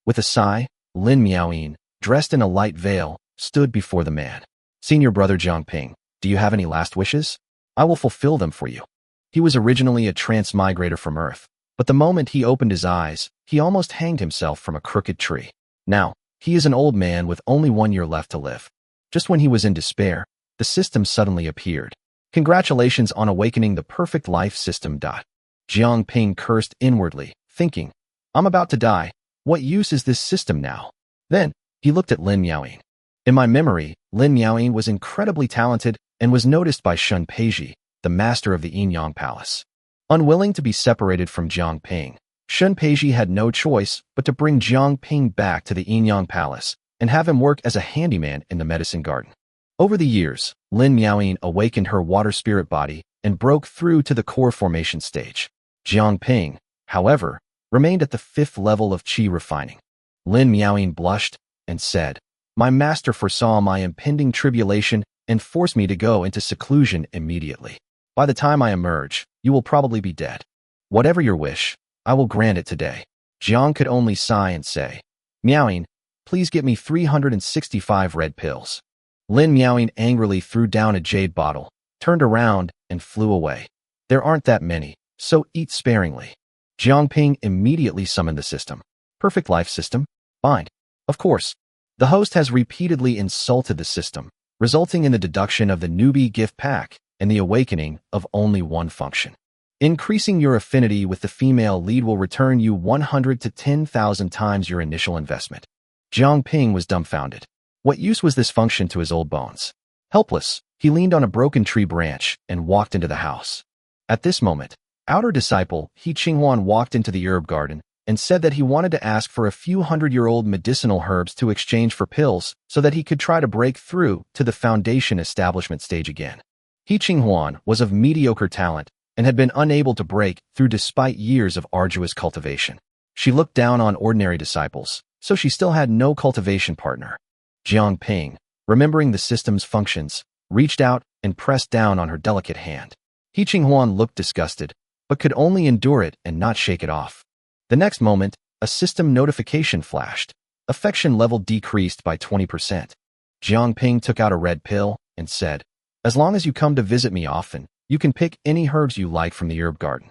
With a sigh, Lin Miaoyin, dressed in a light veil, stood before the man. Senior brother Jiangping, do you have any last wishes? I will fulfill them for you. He was originally a transmigrator from Earth, but the moment he opened his eyes, he almost hanged himself from a crooked tree. Now, he is an old man with only 1 year left to live. Just when he was in despair, the system suddenly appeared. Congratulations on awakening the perfect life system. Jiangping cursed inwardly, thinking, I'm about to die. What use is this system now? Then, he looked at Lin Miaoyin. In my memory, Lin Miaoyin was incredibly talented and was noticed by Shun Peiji, the master of the Yin-Yang Palace. Unwilling to be separated from Jiangping, Shun Peiji had no choice but to bring Jiangping back to the Yin-Yang Palace and have him work as a handyman in the medicine garden. Over the years, Lin Miaoyin awakened her water spirit body and broke through to the core formation stage. Jiangping, however, remained at the 5th level of qi refining. Lin Miaoyin blushed and said, My master foresaw my impending tribulation and forced me to go into seclusion immediately. By the time I emerge, you will probably be dead. Whatever your wish, I will grant it today. Jiang could only sigh and say, Miaoyin, please get me 365 red pills. Lin Miaoyin angrily threw down a jade bottle, turned around, and flew away. There aren't that many, so eat sparingly. Jiangping immediately summoned the system. Perfect life system? Bind. Of course. The host has repeatedly insulted the system, resulting in the deduction of the newbie gift pack and the awakening of only one function. Increasing your affinity with the female lead will return you 100 to 10,000 times your initial investment. Jiangping was dumbfounded. What use was this function to his old bones? Helpless, he leaned on a broken tree branch and walked into the house. At this moment, outer disciple He Qinghuan walked into the herb garden and said that he wanted to ask for a few 100-year-old medicinal herbs to exchange for pills so that he could try to break through to the foundation establishment stage again. He Qinghuan was of mediocre talent and had been unable to break through despite years of arduous cultivation. She looked down on ordinary disciples, so she still had no cultivation partner. Jiangping, remembering the system's functions, reached out and pressed down on her delicate hand. He Qinghuan looked disgusted, but could only endure it and not shake it off. The next moment, a system notification flashed. Affection level decreased by 20%. Jiangping took out a red pill and said, As long as you come to visit me often, you can pick any herbs you like from the herb garden.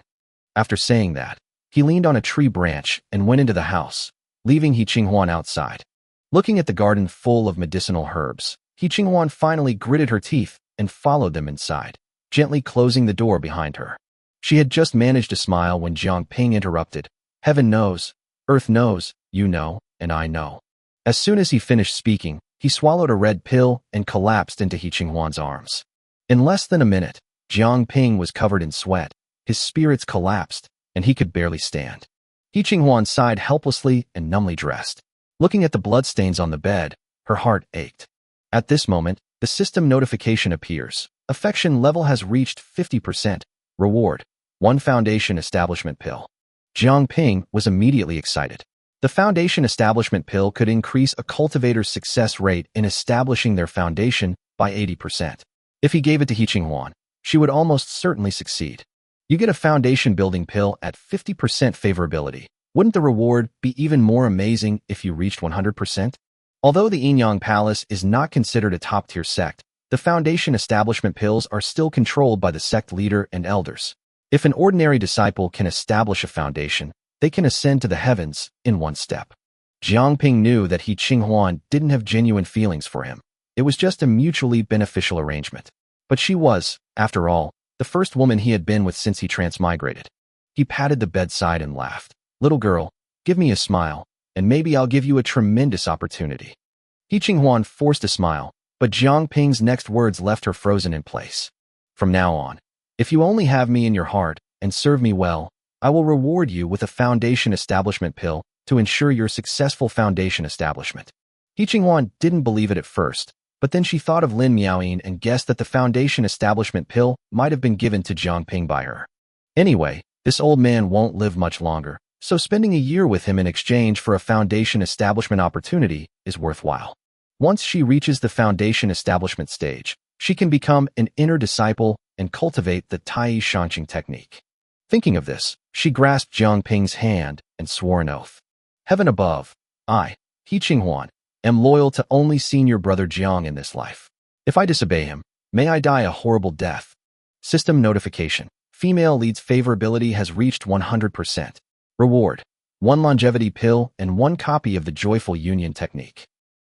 After saying that, he leaned on a tree branch and went into the house, leaving He Qinghuan outside. Looking at the garden full of medicinal herbs, He Qinghuan finally gritted her teeth and followed them inside, gently closing the door behind her. She had just managed to smile when Jiangping interrupted. Heaven knows, earth knows, you know, and I know. As soon as he finished speaking, he swallowed a red pill and collapsed into He Qinghuan's arms. In less than a minute, Jiangping was covered in sweat, his spirits collapsed, and he could barely stand. He Qinghuan sighed helplessly and numbly dressed. Looking at the bloodstains on the bed, her heart ached. At this moment, the system notification appears. Affection level has reached 50%. Reward: 1 foundation establishment pill. Jiangping was immediately excited. The foundation establishment pill could increase a cultivator's success rate in establishing their foundation by 80%. If he gave it to He Qinghuan, she would almost certainly succeed. You get a foundation building pill at 50% favorability. Wouldn't the reward be even more amazing if you reached 100%? Although the Yin-Yang Palace is not considered a top-tier sect, the foundation establishment pills are still controlled by the sect leader and elders. If an ordinary disciple can establish a foundation, they can ascend to the heavens in one step. Jiangping knew that He Qinghuan didn't have genuine feelings for him. It was just a mutually beneficial arrangement. But she was, after all, the first woman he had been with since he transmigrated. He patted the bedside and laughed. Little girl, give me a smile, and maybe I'll give you a tremendous opportunity. He Qinghuan forced a smile, but Jiangping's next words left her frozen in place. From now on, if you only have me in your heart and serve me well, I will reward you with a foundation establishment pill to ensure your successful foundation establishment. He Qinghuan didn't believe it at first, but then she thought of Lin Miaoyin and guessed that the foundation establishment pill might have been given to Jiangping by her. Anyway, this old man won't live much longer, so spending a year with him in exchange for a foundation establishment opportunity is worthwhile. Once she reaches the foundation establishment stage, she can become an inner disciple and cultivate the Tai Shanqing technique. Thinking of this, she grasped Jiangping's hand and swore an oath. Heaven above, I, He Qinghuan, am loyal to only senior brother Jiang in this life. If I disobey him, may I die a horrible death. System notification. Female lead's favorability has reached 100%. Reward: 1 longevity pill and 1 copy of the Joyful Union technique.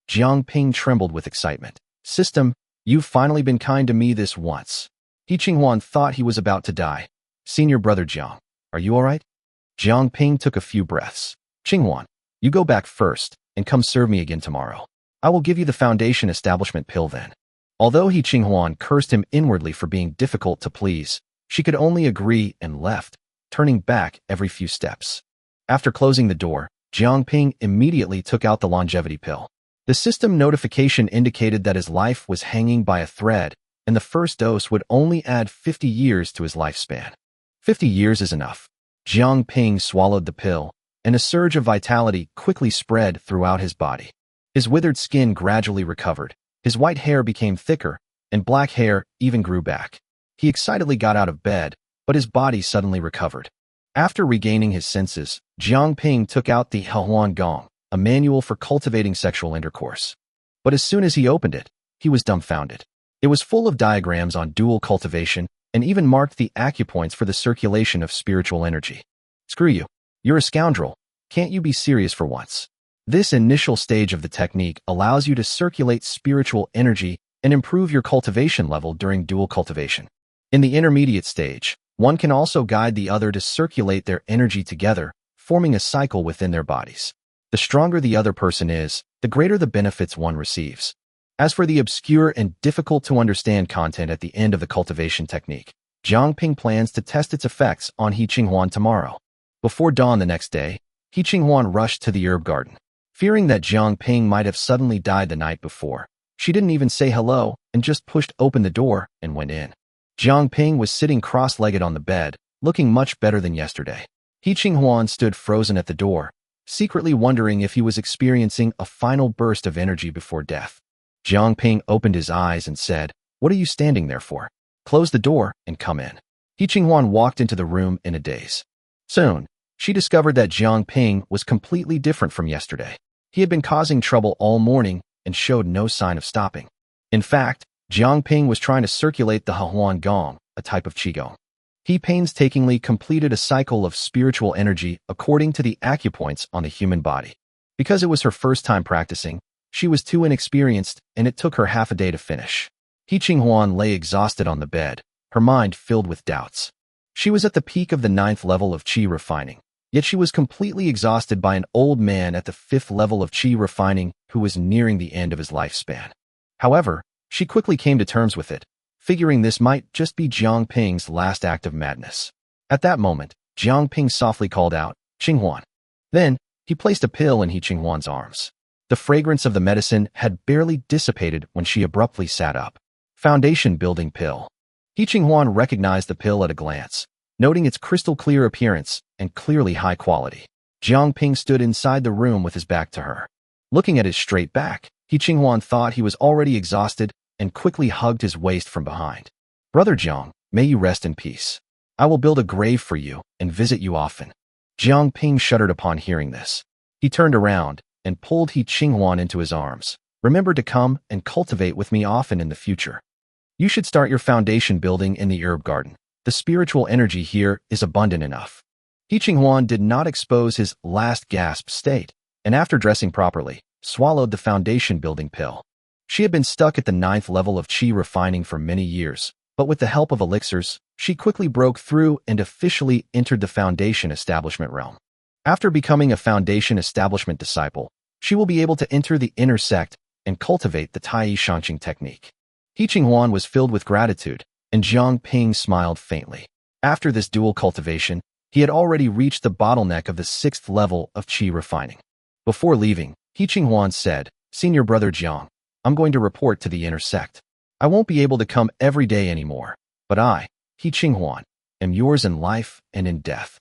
Jiang Ping trembled with excitement. System, you've finally been kind to me this once. He Qinghuan thought he was about to die. Senior brother Jiang, are you all right? Jiang Ping took a few breaths. Qinghuan, you go back first and come serve me again tomorrow. I will give you the foundation establishment pill then. Although He Qinghuan cursed him inwardly for being difficult to please, she could only agree and left, turning back every few steps. After closing the door, Jiang Ping immediately took out the longevity pill. The system notification indicated that his life was hanging by a thread, and the first dose would only add 50 years to his lifespan. 50 years is enough. Jiang Ping swallowed the pill, and a surge of vitality quickly spread throughout his body. His withered skin gradually recovered, his white hair became thicker, and black hair even grew back. He excitedly got out of bed, but his body suddenly recovered. After regaining his senses, Jiang Ping took out the Hehuan Gong, a manual for cultivating sexual intercourse. But as soon as he opened it, he was dumbfounded. It was full of diagrams on dual cultivation and even marked the acupoints for the circulation of spiritual energy. Screw you. You're a scoundrel. Can't you be serious for once? This initial stage of the technique allows you to circulate spiritual energy and improve your cultivation level during dual cultivation. In the intermediate stage, one can also guide the other to circulate their energy together, forming a cycle within their bodies. The stronger the other person is, the greater the benefits one receives. As for the obscure and difficult to understand content at the end of the cultivation technique, Jiang Ping plans to test its effects on He Qinghuan tomorrow. Before dawn the next day, He Qinghuan rushed to the herb garden. Fearing that Jiang Ping might have suddenly died the night before, she didn't even say hello and just pushed open the door and went in. Jiang Ping was sitting cross-legged on the bed, looking much better than yesterday. He Qinghuan stood frozen at the door, secretly wondering if he was experiencing a final burst of energy before death. Jiang Ping opened his eyes and said, "What are you standing there for? Close the door and come in." He Qinghuan walked into the room in a daze. Soon, she discovered that Jiang Ping was completely different from yesterday. He had been causing trouble all morning and showed no sign of stopping. In fact, Jiang Ping was trying to circulate the Hehuan Gong, a type of Qigong. He painstakingly completed a cycle of spiritual energy according to the acupoints on the human body. Because it was her first time practicing, she was too inexperienced and it took her half a day to finish. He Qinghuan lay exhausted on the bed, her mind filled with doubts. She was at the peak of the 9th level of Qi refining, yet she was completely exhausted by an old man at the 5th level of Qi refining who was nearing the end of his lifespan. However, she quickly came to terms with it, figuring this might just be Jiang Ping's last act of madness. At that moment, Jiang Ping softly called out, "Qinghuan." Then, he placed a pill in He Qinghuan's arms. The fragrance of the medicine had barely dissipated when she abruptly sat up. Foundation building pill. He Qinghuan recognized the pill at a glance, noting its crystal clear appearance and clearly high quality. Jiang Ping stood inside the room with his back to her. Looking at his straight back, He Qinghuan thought he was already exhausted and quickly hugged his waist from behind. "Brother Jiang, may you rest in peace. I will build a grave for you and visit you often." Jiang Ping shuddered upon hearing this. He turned around and pulled He Qinghuan into his arms. "Remember to come and cultivate with me often in the future. You should start your foundation building in the herb garden. The spiritual energy here is abundant enough." He Qinghuan did not expose his last gasp state, and after dressing properly, swallowed the foundation building pill. She had been stuck at the 9th level of Qi refining for many years, but with the help of elixirs, she quickly broke through and officially entered the foundation establishment realm. After becoming a foundation establishment disciple, she will be able to enter the inner sect and cultivate the Tai Shangqing technique. He Qinghuan was filled with gratitude, and Jiang Ping smiled faintly. After this dual cultivation, he had already reached the bottleneck of the 6th level of Qi refining. Before leaving, He Qinghuan said, "Senior brother Jiang, I'm going to report to the inner sect. I won't be able to come every day anymore, but I, He Qinghuan, am yours in life and in death."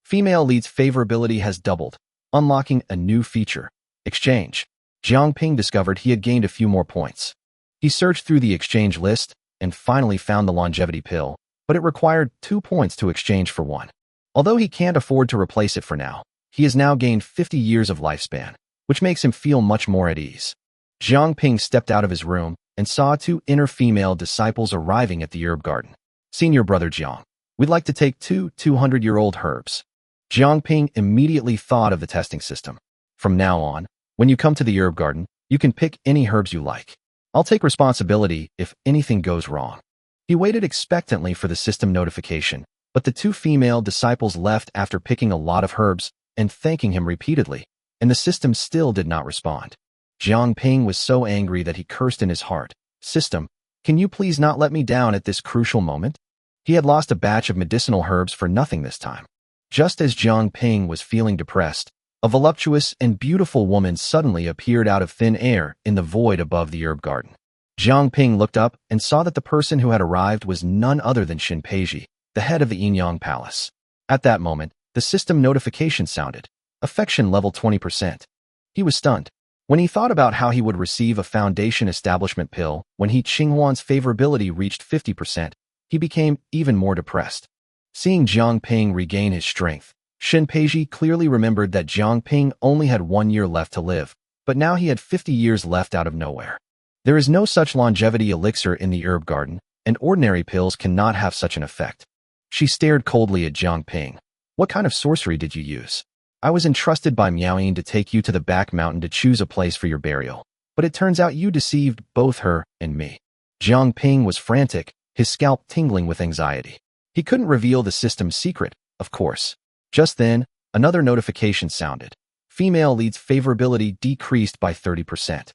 Female lead's favorability has doubled, unlocking a new feature, exchange. Jiang Ping discovered he had gained a few more points. He searched through the exchange list and finally found the longevity pill, but it required 2 points to exchange for 1. Although he can't afford to replace it for now, he has now gained 50 years of lifespan. which makes him feel much more at ease. Jiang Ping stepped out of his room and saw two inner female disciples arriving at the herb garden. Senior brother Jiang, we'd like to take two 200-year-old herbs. Jiang Ping immediately thought of the testing system. From now on, when you come to the herb garden, you can pick any herbs you like. I'll take responsibility if anything goes wrong. He waited expectantly for the system notification, but the two female disciples left after picking a lot of herbs and thanking him repeatedly, and the system still did not respond. Jiang Ping was so angry that he cursed in his heart. System, can you please not let me down at this crucial moment? He had lost a batch of medicinal herbs for nothing this time. Just as Jiang Ping was feeling depressed, a voluptuous and beautiful woman suddenly appeared out of thin air in the void above the herb garden. Jiang Ping looked up and saw that the person who had arrived was none other than Xin Peizhi, the head of the Yinyang Palace. At that moment, the system notification sounded. Affection level 20%. He was stunned. When he thought about how he would receive a foundation establishment pill when Qinghuan's favorability reached 50%, he became even more depressed. Seeing Jiang Ping regain his strength, Xin Peizhi clearly remembered that Jiang Ping only had 1 year left to live, but now he had 50 years left out of nowhere. There is no such longevity elixir in the herb garden, and ordinary pills cannot have such an effect. She stared coldly at Jiang Ping. What kind of sorcery did you use? I was entrusted by Miaoyin to take you to the back mountain to choose a place for your burial, but it turns out you deceived both her and me. Jiang Ping was frantic, his scalp tingling with anxiety. He couldn't reveal the system's secret, of course. Just then, another notification sounded. Female lead's favorability decreased by 30%.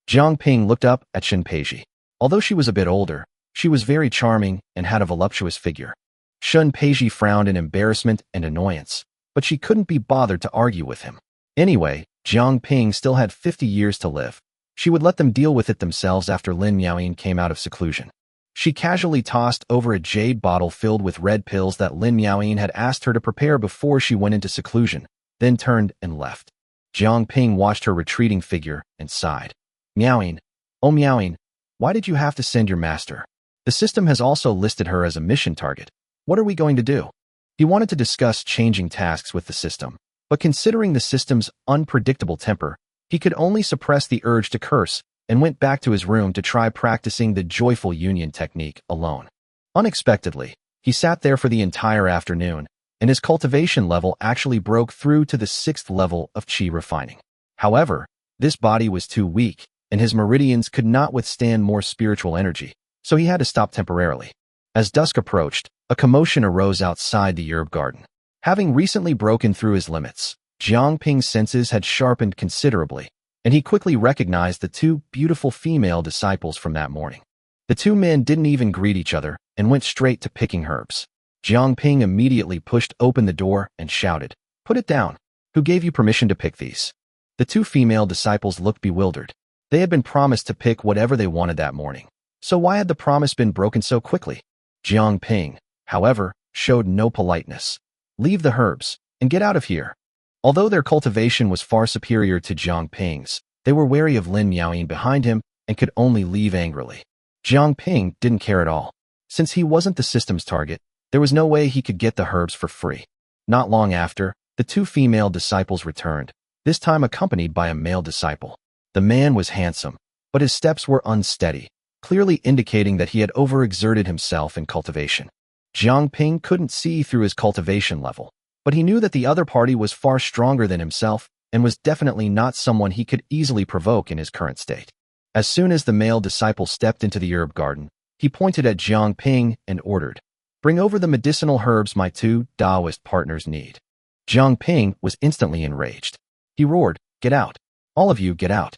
Jiang Ping looked up at Xin Peizhi. Although she was a bit older, she was very charming and had a voluptuous figure. Xin Peizhi frowned in embarrassment and annoyance, but she couldn't be bothered to argue with him. Anyway, Jiang Ping still had 50 years to live. She would let them deal with it themselves after Lin Miaoyin came out of seclusion. She casually tossed over a jade bottle filled with red pills that Lin Miaoyin had asked her to prepare before she went into seclusion, then turned and left. Jiang Ping watched her retreating figure and sighed. Miaoyin, oh Miaoyin, why did you have to send your master? The system has also listed her as a mission target. What are we going to do? He wanted to discuss changing tasks with the system, but considering the system's unpredictable temper, he could only suppress the urge to curse and went back to his room to try practicing the joyful union technique alone. Unexpectedly, he sat there for the entire afternoon, and his cultivation level actually broke through to the 6th level of qi refining. However, this body was too weak, and his meridians could not withstand more spiritual energy, so he had to stop temporarily. As dusk approached, a commotion arose outside the herb garden. Having recently broken through his limits, Jiang Ping's senses had sharpened considerably, and he quickly recognized the two beautiful female disciples from that morning. The two men didn't even greet each other and went straight to picking herbs. Jiang Ping immediately pushed open the door and shouted, "Put it down. Who gave you permission to pick these?" The two female disciples looked bewildered. They had been promised to pick whatever they wanted that morning. So why had the promise been broken so quickly? Jiang Ping, however, showed no politeness. "Leave the herbs and get out of here." Although their cultivation was far superior to Jiang Ping's, they were wary of Lin Miaoyin behind him and could only leave angrily. Jiang Ping didn't care at all. Since he wasn't the system's target, there was no way he could get the herbs for free. Not long after, the two female disciples returned, this time accompanied by a male disciple. The man was handsome, but his steps were unsteady, clearly indicating that he had overexerted himself in cultivation. Jiang Ping couldn't see through his cultivation level, but he knew that the other party was far stronger than himself and was definitely not someone he could easily provoke in his current state. As soon as the male disciple stepped into the herb garden, he pointed at Jiang Ping and ordered, "Bring over the medicinal herbs my two Taoist partners need." Jiang Ping was instantly enraged. He roared, "Get out! All of you get out!"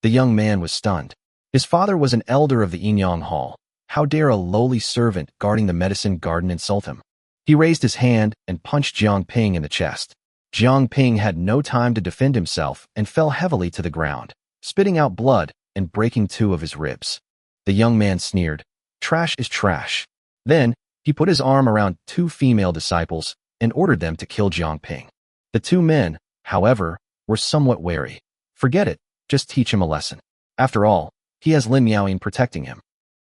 The young man was stunned. His father was an elder of the Yinyang Hall. How dare a lowly servant guarding the medicine garden insult him? He raised his hand and punched Jiang Ping in the chest. Jiang Ping had no time to defend himself and fell heavily to the ground, spitting out blood and breaking 2 of his ribs. The young man sneered, "Trash is trash." Then, he put his arm around 2 female disciples and ordered them to kill Jiang Ping. The 2 men, however, were somewhat wary. Forget it, just teach him a lesson. After all, he has Lin Miaoyin protecting him.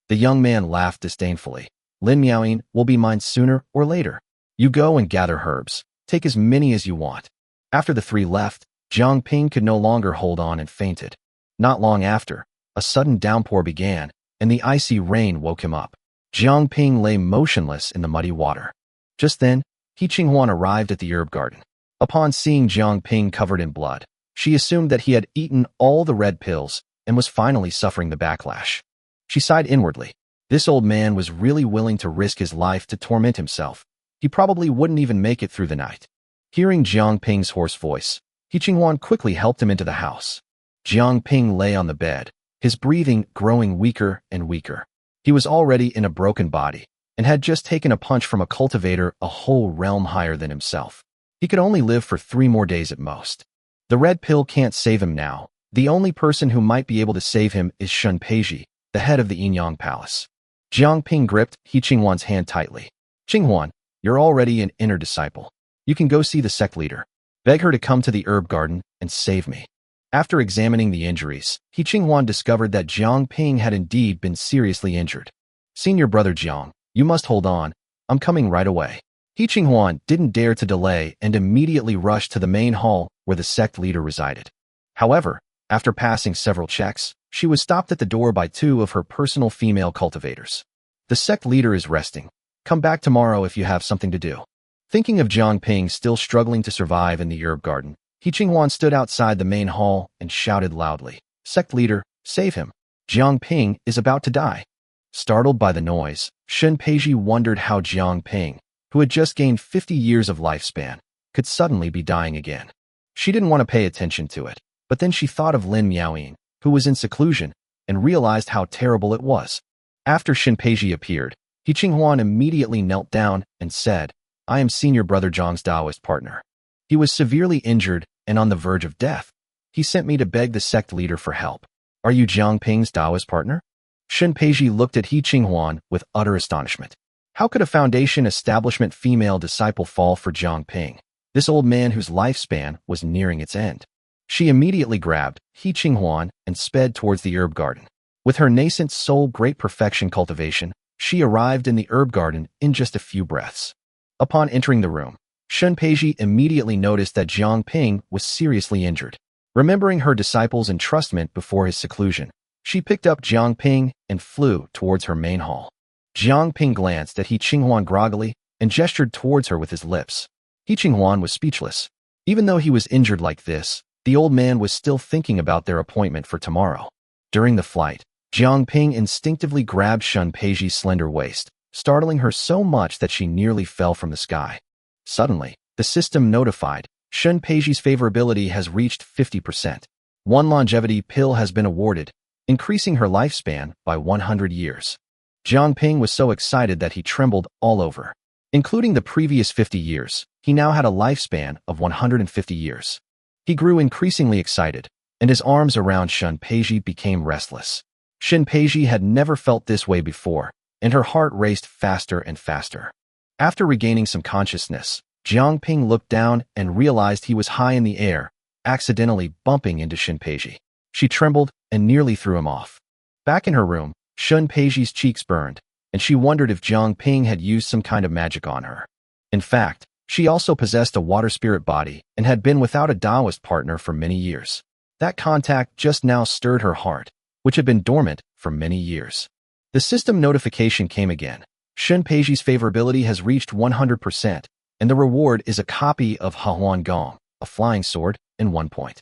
The young man laughed disdainfully. "Lin Miaoyin will be mine sooner or later. You go and gather herbs. Take as many as you want." After the 3 left, Jiang Ping could no longer hold on and fainted. Not long after, a sudden downpour began, and the icy rain woke him up. Jiang Ping lay motionless in the muddy water. Just then, He Qinghuan arrived at the herb garden. Upon seeing Jiang Ping covered in blood, she assumed that he had eaten all the red pills and was finally suffering the backlash. She sighed inwardly. This old man was really willing to risk his life to torment himself. He probably wouldn't even make it through the night. Hearing Jiang Ping's hoarse voice, He Qinghuan quickly helped him into the house. Jiang Ping lay on the bed, his breathing growing weaker and weaker. He was already in a broken body and had just taken a punch from a cultivator a whole realm higher than himself. He could only live for 3 more days at most. The red pill can't save him now. The only person who might be able to save him is Shun Peizhi, the head of the Yinyang Palace. Jiang Ping gripped He Qinghuan's hand tightly. Qinghuan, you're already an inner disciple. You can go see the sect leader. Beg her to come to the herb garden and save me. After examining the injuries, He Qinghuan discovered that Jiang Ping had indeed been seriously injured. Senior brother Jiang, you must hold on. I'm coming right away. He Qinghuan didn't dare to delay and immediately rushed to the main hall where the sect leader resided. However, after passing several checks, she was stopped at the door by 2 of her personal female cultivators. The sect leader is resting. Come back tomorrow if you have something to do. Thinking of Jiang Ping still struggling to survive in the herb garden, He Qinghuan stood outside the main hall and shouted loudly, "Sect leader, save him. Jiang Ping is about to die." Startled by the noise, Shun Peizhi wondered how Jiang Ping, who had just gained 50 years of lifespan, could suddenly be dying again. She didn't want to pay attention to it, but then she thought of Lin Miaoyin, who was in seclusion, and realized how terrible it was. After Shun Peizhi appeared, He Qinghuan immediately knelt down and said, "I am senior brother Zhang's Taoist partner. He was severely injured and on the verge of death. He sent me to beg the sect leader for help. Are you Jiang Ping's Taoist partner?" Shun Peizhi looked at He Qinghuan with utter astonishment. How could a foundation establishment female disciple fall for Jiang Ping, this old man whose lifespan was nearing its end? She immediately grabbed He Qinghuan and sped towards the herb garden. With her nascent soul great perfection cultivation, she arrived in the herb garden in just a few breaths. Upon entering the room, Shun Peizhi immediately noticed that Jiang Ping was seriously injured. Remembering her disciple's entrustment before his seclusion, she picked up Jiang Ping and flew towards her main hall. Jiang Ping glanced at He Qinghuan groggily and gestured towards her with his lips. He Qinghuan was speechless. Even though he was injured like this, the old man was still thinking about their appointment for tomorrow. During the flight, Jiang Ping instinctively grabbed Shun Peizhi's slender waist, startling her so much that she nearly fell from the sky. Suddenly, the system notified, Shun Peizhi's favorability has reached 50%. 1 longevity pill has been awarded, increasing her lifespan by 100 years. Jiang Ping was so excited that he trembled all over. Including the previous 50 years, he now had a lifespan of 150 years. He grew increasingly excited, and his arms around Shun Peizhi became restless. Shun Peizhi had never felt this way before, and her heart raced faster and faster. After regaining some consciousness, Jiang Ping looked down and realized he was high in the air, accidentally bumping into Shun Peizhi. She trembled and nearly threw him off. Back in her room, Shun Peizhi's cheeks burned, and she wondered if Jiang Ping had used some kind of magic on her. In fact, she also possessed a water spirit body and had been without a Taoist partner for many years. That contact just now stirred her heart, which had been dormant for many years. The system notification came again. Shun Peizhi's favorability has reached 100%, and the reward is a copy of Hahuan Gong, a flying sword, in 1 point.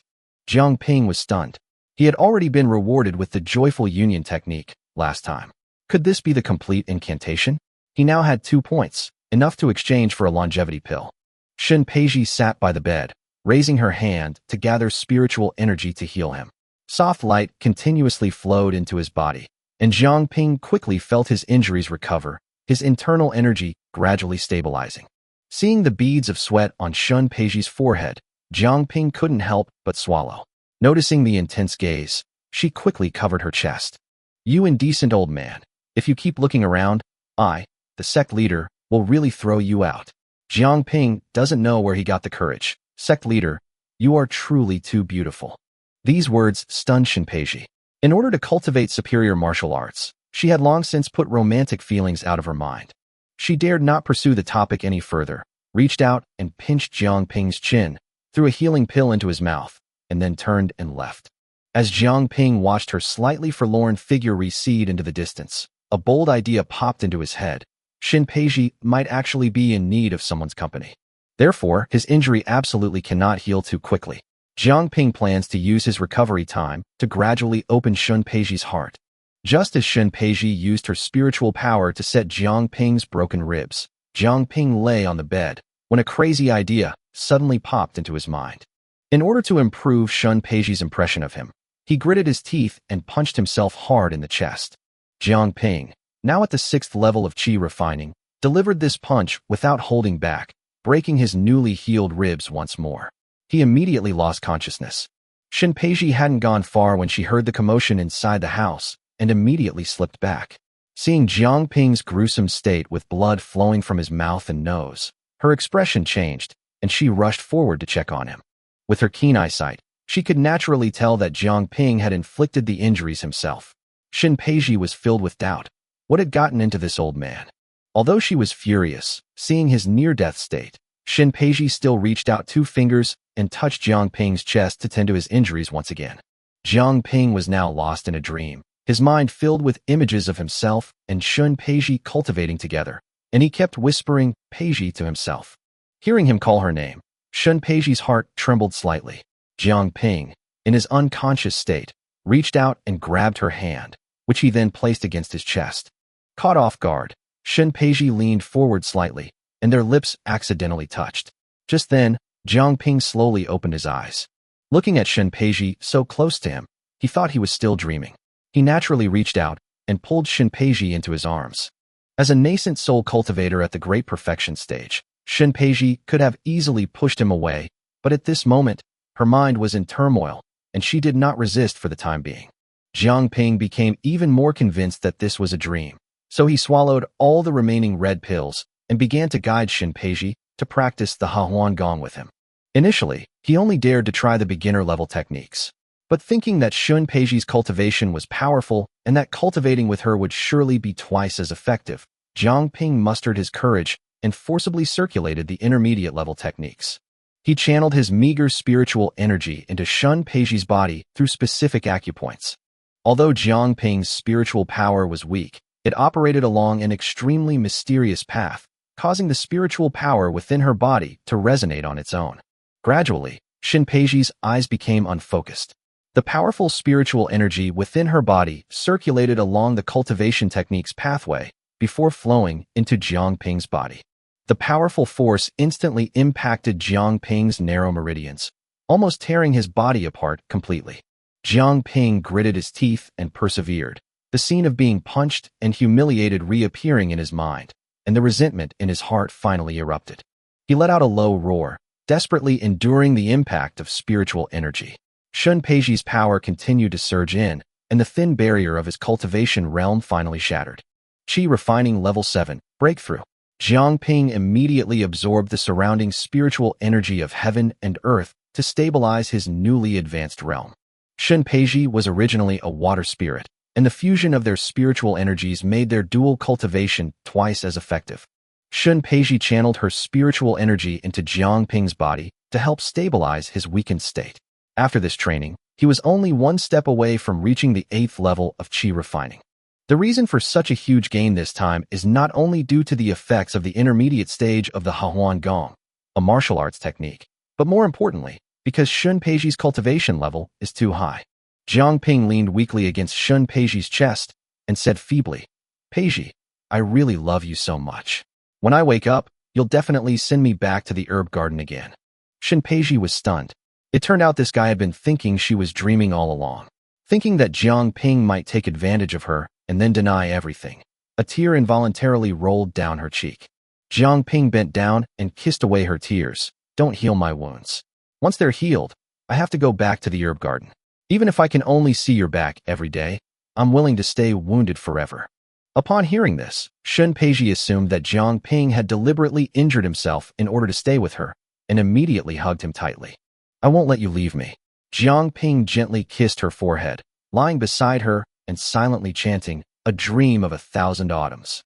Jiang Ping was stunned. He had already been rewarded with the joyful union technique last time. Could this be the complete incantation? He now had 2 points, enough to exchange for a longevity pill. Shun Peizhi sat by the bed, raising her hand to gather spiritual energy to heal him. Soft light continuously flowed into his body, and Jiang Ping quickly felt his injuries recover, his internal energy gradually stabilizing. Seeing the beads of sweat on Shun Peizhi's forehead, Jiang Ping couldn't help but swallow. Noticing the intense gaze, she quickly covered her chest. "You indecent old man. If you keep looking around, I, the sect leader, will really throw you out." Jiang Ping doesn't know where he got the courage. "Sect leader, you are truly too beautiful." These words stunned Shun Peizhi. In order to cultivate superior martial arts, she had long since put romantic feelings out of her mind. She dared not pursue the topic any further, reached out and pinched Jiang Ping's chin, threw a healing pill into his mouth, and then turned and left. As Jiang Ping watched her slightly forlorn figure recede into the distance, a bold idea popped into his head. Shin Peiji might actually be in need of someone's company. Therefore, his injury absolutely cannot heal too quickly. Jiang Ping plans to use his recovery time to gradually open Shin Peiji's heart. Just as Shin Peiji used her spiritual power to set Jiang Ping's broken ribs, Jiang Ping lay on the bed when a crazy idea suddenly popped into his mind. In order to improve Shin Peiji's impression of him, he gritted his teeth and punched himself hard in the chest. Jiang Ping, now at the 6th level of qi refining, delivered this punch without holding back, breaking his newly healed ribs once more. He immediately lost consciousness. Shin Peiji hadn't gone far when she heard the commotion inside the house and immediately slipped back. Seeing Jiang Ping's gruesome state with blood flowing from his mouth and nose, her expression changed, and she rushed forward to check on him. With her keen eyesight, she could naturally tell that Jiang Ping had inflicted the injuries himself. Shin Peiji was filled with doubt. What had gotten into this old man? Although she was furious, seeing his near-death state, Shin Peiji still reached out 2 fingers and touched Jiang Ping's chest to tend to his injuries once again. Jiang Ping was now lost in a dream, his mind filled with images of himself and Shin Peiji cultivating together, and he kept whispering Peiji to himself. Hearing him call her name, Shin Peiji's heart trembled slightly. Jiang Ping, in his unconscious state, reached out and grabbed her hand, which he then placed against his chest. Caught off guard, Shin Peiji leaned forward slightly, and their lips accidentally touched. Just then, Jiang Ping slowly opened his eyes. Looking at Shin Peiji so close to him, he thought he was still dreaming. He naturally reached out and pulled Shin Peiji into his arms. As a nascent soul cultivator at the great perfection stage, Shin Peiji could have easily pushed him away, but at this moment, her mind was in turmoil, and she did not resist for the time being. Jiang Ping became even more convinced that this was a dream, so he swallowed all the remaining red pills and began to guide Shin Peiji to practice the Hahuan Gong with him. Initially, he only dared to try the beginner-level techniques, but thinking that Shin Peiji's cultivation was powerful and that cultivating with her would surely be twice as effective, Jiang Ping mustered his courage and forcibly circulated the intermediate-level techniques. He channeled his meager spiritual energy into Shin Peiji's body through specific acupoints. Although Jiang Ping's spiritual power was weak, it operated along an extremely mysterious path, causing the spiritual power within her body to resonate on its own. Gradually, Shin Peiji's eyes became unfocused. The powerful spiritual energy within her body circulated along the cultivation technique's pathway before flowing into Jiang Ping's body. The powerful force instantly impacted Jiang Ping's narrow meridians, almost tearing his body apart completely. Jiang Ping gritted his teeth and persevered, the scene of being punched and humiliated reappearing in his mind, and the resentment in his heart finally erupted. He let out a low roar, desperately enduring the impact of spiritual energy. Shin Peiji's power continued to surge in, and the thin barrier of his cultivation realm finally shattered. Qi refining level 7, breakthrough. Jiang Ping immediately absorbed the surrounding spiritual energy of heaven and earth to stabilize his newly advanced realm. Shin Peiji was originally a water spirit, and the fusion of their spiritual energies made their dual cultivation twice as effective. Shin Peiji channeled her spiritual energy into Jiang Ping's body to help stabilize his weakened state. After this training, he was only one step away from reaching the 8th level of qi refining. The reason for such a huge gain this time is not only due to the effects of the intermediate stage of the Hahuan Gong, a martial arts technique, but more importantly, because Shin Peiji's cultivation level is too high. Jiang Ping leaned weakly against Shin Peiji's chest and said feebly, "Peiji, I really love you so much. When I wake up, you'll definitely send me back to the herb garden again." Shin Peiji was stunned. It turned out this guy had been thinking she was dreaming all along, thinking that Jiang Ping might take advantage of her and then deny everything. A tear involuntarily rolled down her cheek. Jiang Ping bent down and kissed away her tears. "Don't heal my wounds. Once they're healed, I have to go back to the herb garden. Even if I can only see your back every day, I'm willing to stay wounded forever." Upon hearing this, Shin Peiji assumed that Jiang Ping had deliberately injured himself in order to stay with her, and immediately hugged him tightly. "I won't let you leave me." Jiang Ping gently kissed her forehead, lying beside her and silently chanting, "A dream of 1,000 autumns."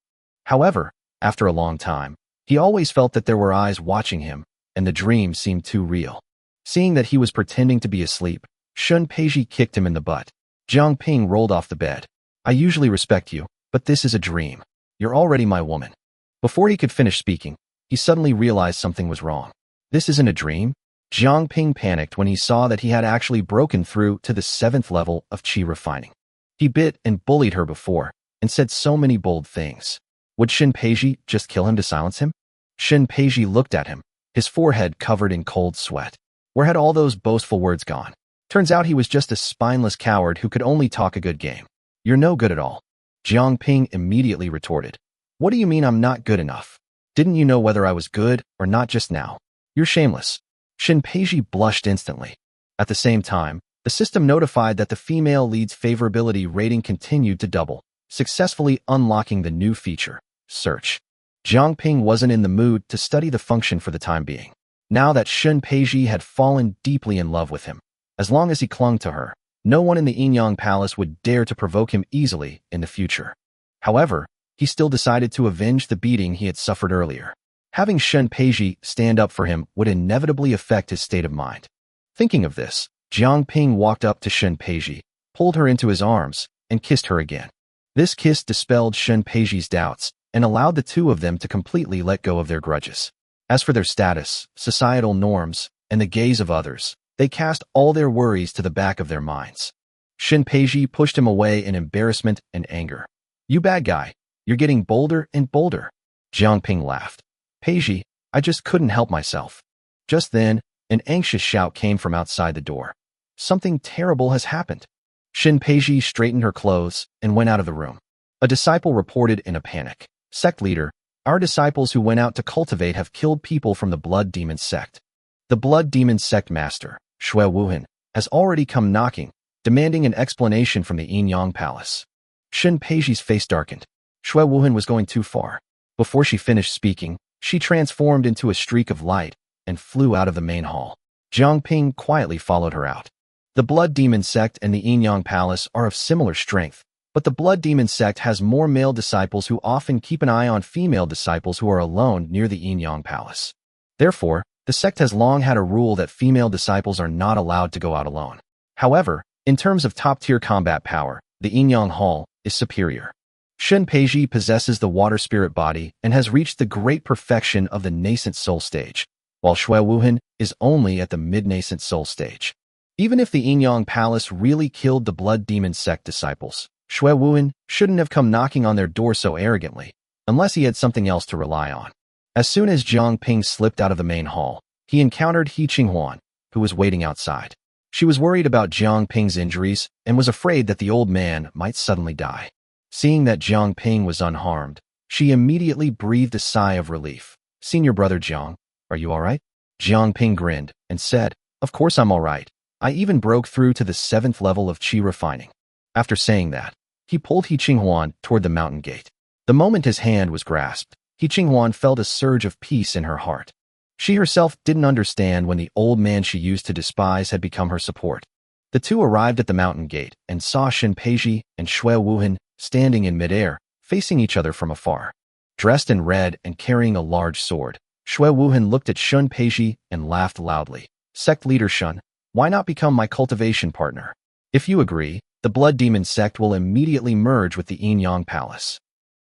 However, after a long time, he always felt that there were eyes watching him, and the dream seemed too real. Seeing that he was pretending to be asleep, Shun Peiji kicked him in the butt. Jiang Ping rolled off the bed. I usually respect you, but this is a dream. You're already my woman. Before he could finish speaking, he suddenly realized something was wrong. This isn't a dream? Jiang Ping panicked when he saw that he had actually broken through to the 7th level of qi refining. He bit and bullied her before, and said so many bold things. Would Shin Peiji just kill him to silence him? Shin Peiji looked at him, his forehead covered in cold sweat. Where had all those boastful words gone? Turns out he was just a spineless coward who could only talk a good game. You're no good at all. Jiang Ping immediately retorted. What do you mean I'm not good enough? Didn't you know whether I was good or not just now? You're shameless. Shin Peiji blushed instantly. At the same time, the system notified that the female lead's favorability rating continued to double, successfully unlocking the new feature, Search. Jiang Ping wasn't in the mood to study the function for the time being. Now that Shin Peiji had fallen deeply in love with him, as long as he clung to her, no one in the Yin-Yang Palace would dare to provoke him easily in the future. However, he still decided to avenge the beating he had suffered earlier. Having Shin Peiji stand up for him would inevitably affect his state of mind. Thinking of this, Jiang Ping walked up to Shin Peiji, pulled her into his arms, and kissed her again. This kiss dispelled Shin Peiji's doubts and allowed the two of them to completely let go of their grudges. As for their status, societal norms, and the gaze of others, they cast all their worries to the back of their minds. Shin Peiji pushed him away in embarrassment and anger. You bad guy, you're getting bolder and bolder. Jiang Ping laughed. Peiji, I just couldn't help myself. Just then, an anxious shout came from outside the door. Something terrible has happened. Shin Peiji straightened her clothes and went out of the room. A disciple reported in a panic. Sect leader, our disciples who went out to cultivate have killed people from the Blood Demon sect. The Blood Demon sect master, Shui Wuhan, has already come knocking, demanding an explanation from the Yin-Yang Palace. Shin Peiji's face darkened. Shui Wuhan was going too far. Before she finished speaking, she transformed into a streak of light and flew out of the main hall. Jiang Ping quietly followed her out. The Blood Demon sect and the Yin-Yang Palace are of similar strength, but the Blood Demon sect has more male disciples who often keep an eye on female disciples who are alone near the Yin-Yang Palace. Therefore, the sect has long had a rule that female disciples are not allowed to go out alone. However, in terms of top-tier combat power, the Yin-Yang Hall is superior. Shin Peiji possesses the water spirit body and has reached the great perfection of the nascent soul stage, while Shui Wuhan is only at the mid-nascent soul stage. Even if the Yin-Yang Palace really killed the Blood Demon sect disciples, Shui Wuhan shouldn't have come knocking on their door so arrogantly, unless he had something else to rely on. As soon as Jiang Ping slipped out of the main hall, he encountered He Qinghuan, who was waiting outside. She was worried about Jiang Ping's injuries and was afraid that the old man might suddenly die. Seeing that Jiang Ping was unharmed, she immediately breathed a sigh of relief. Senior brother Jiang, are you all right? Jiang Ping grinned and said, Of course I'm all right. I even broke through to the 7th level of qi refining. After saying that, he pulled He Qinghuan toward the mountain gate. The moment his hand was grasped, He Qinghuan felt a surge of peace in her heart. She herself didn't understand when the old man she used to despise had become her support. The two arrived at the mountain gate and saw Shin Peiji and Shui Wuhan standing in midair, facing each other from afar. Dressed in red and carrying a large sword, Shui Wuhan looked at Shin Peiji and laughed loudly. Sect leader Shun, why not become my cultivation partner? If you agree, the Blood Demon sect will immediately merge with the Yin-Yang Palace.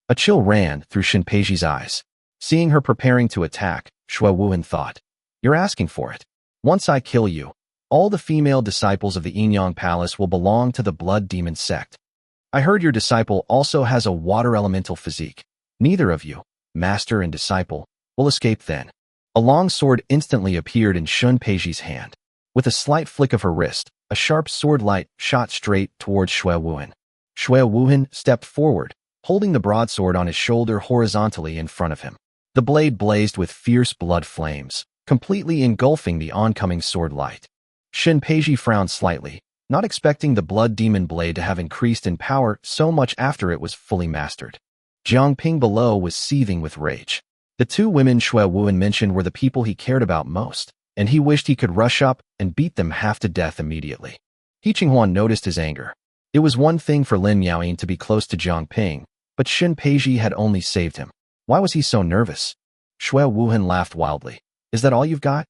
A chill ran through Shin Peiji's eyes. Seeing her preparing to attack, Shui Wuhan thought, You're asking for it. Once I kill you, all the female disciples of the Yin-Yang Palace will belong to the Blood Demon sect. I heard your disciple also has a water elemental physique. Neither of you, master and disciple, will escape then. A long sword instantly appeared in Shin Peiji's hand. With a slight flick of her wrist, a sharp sword light shot straight towards Shui Wuhan. Shui Wuhan stepped forward, holding the broadsword on his shoulder horizontally in front of him. The blade blazed with fierce blood flames, completely engulfing the oncoming sword light. Shin Peiji frowned slightly, not expecting the Blood Demon blade to have increased in power so much after it was fully mastered. Jiang Ping below was seething with rage. The two women Shui Wuhan mentioned were the people he cared about most, and he wished he could rush up and beat them half to death immediately. He Qinghuan noticed his anger. It was one thing for Lin Miaoyin to be close to Jiang Ping, but Shin Peiji had only saved him. Why was he so nervous? Shui Wuhan laughed wildly. Is that all you've got?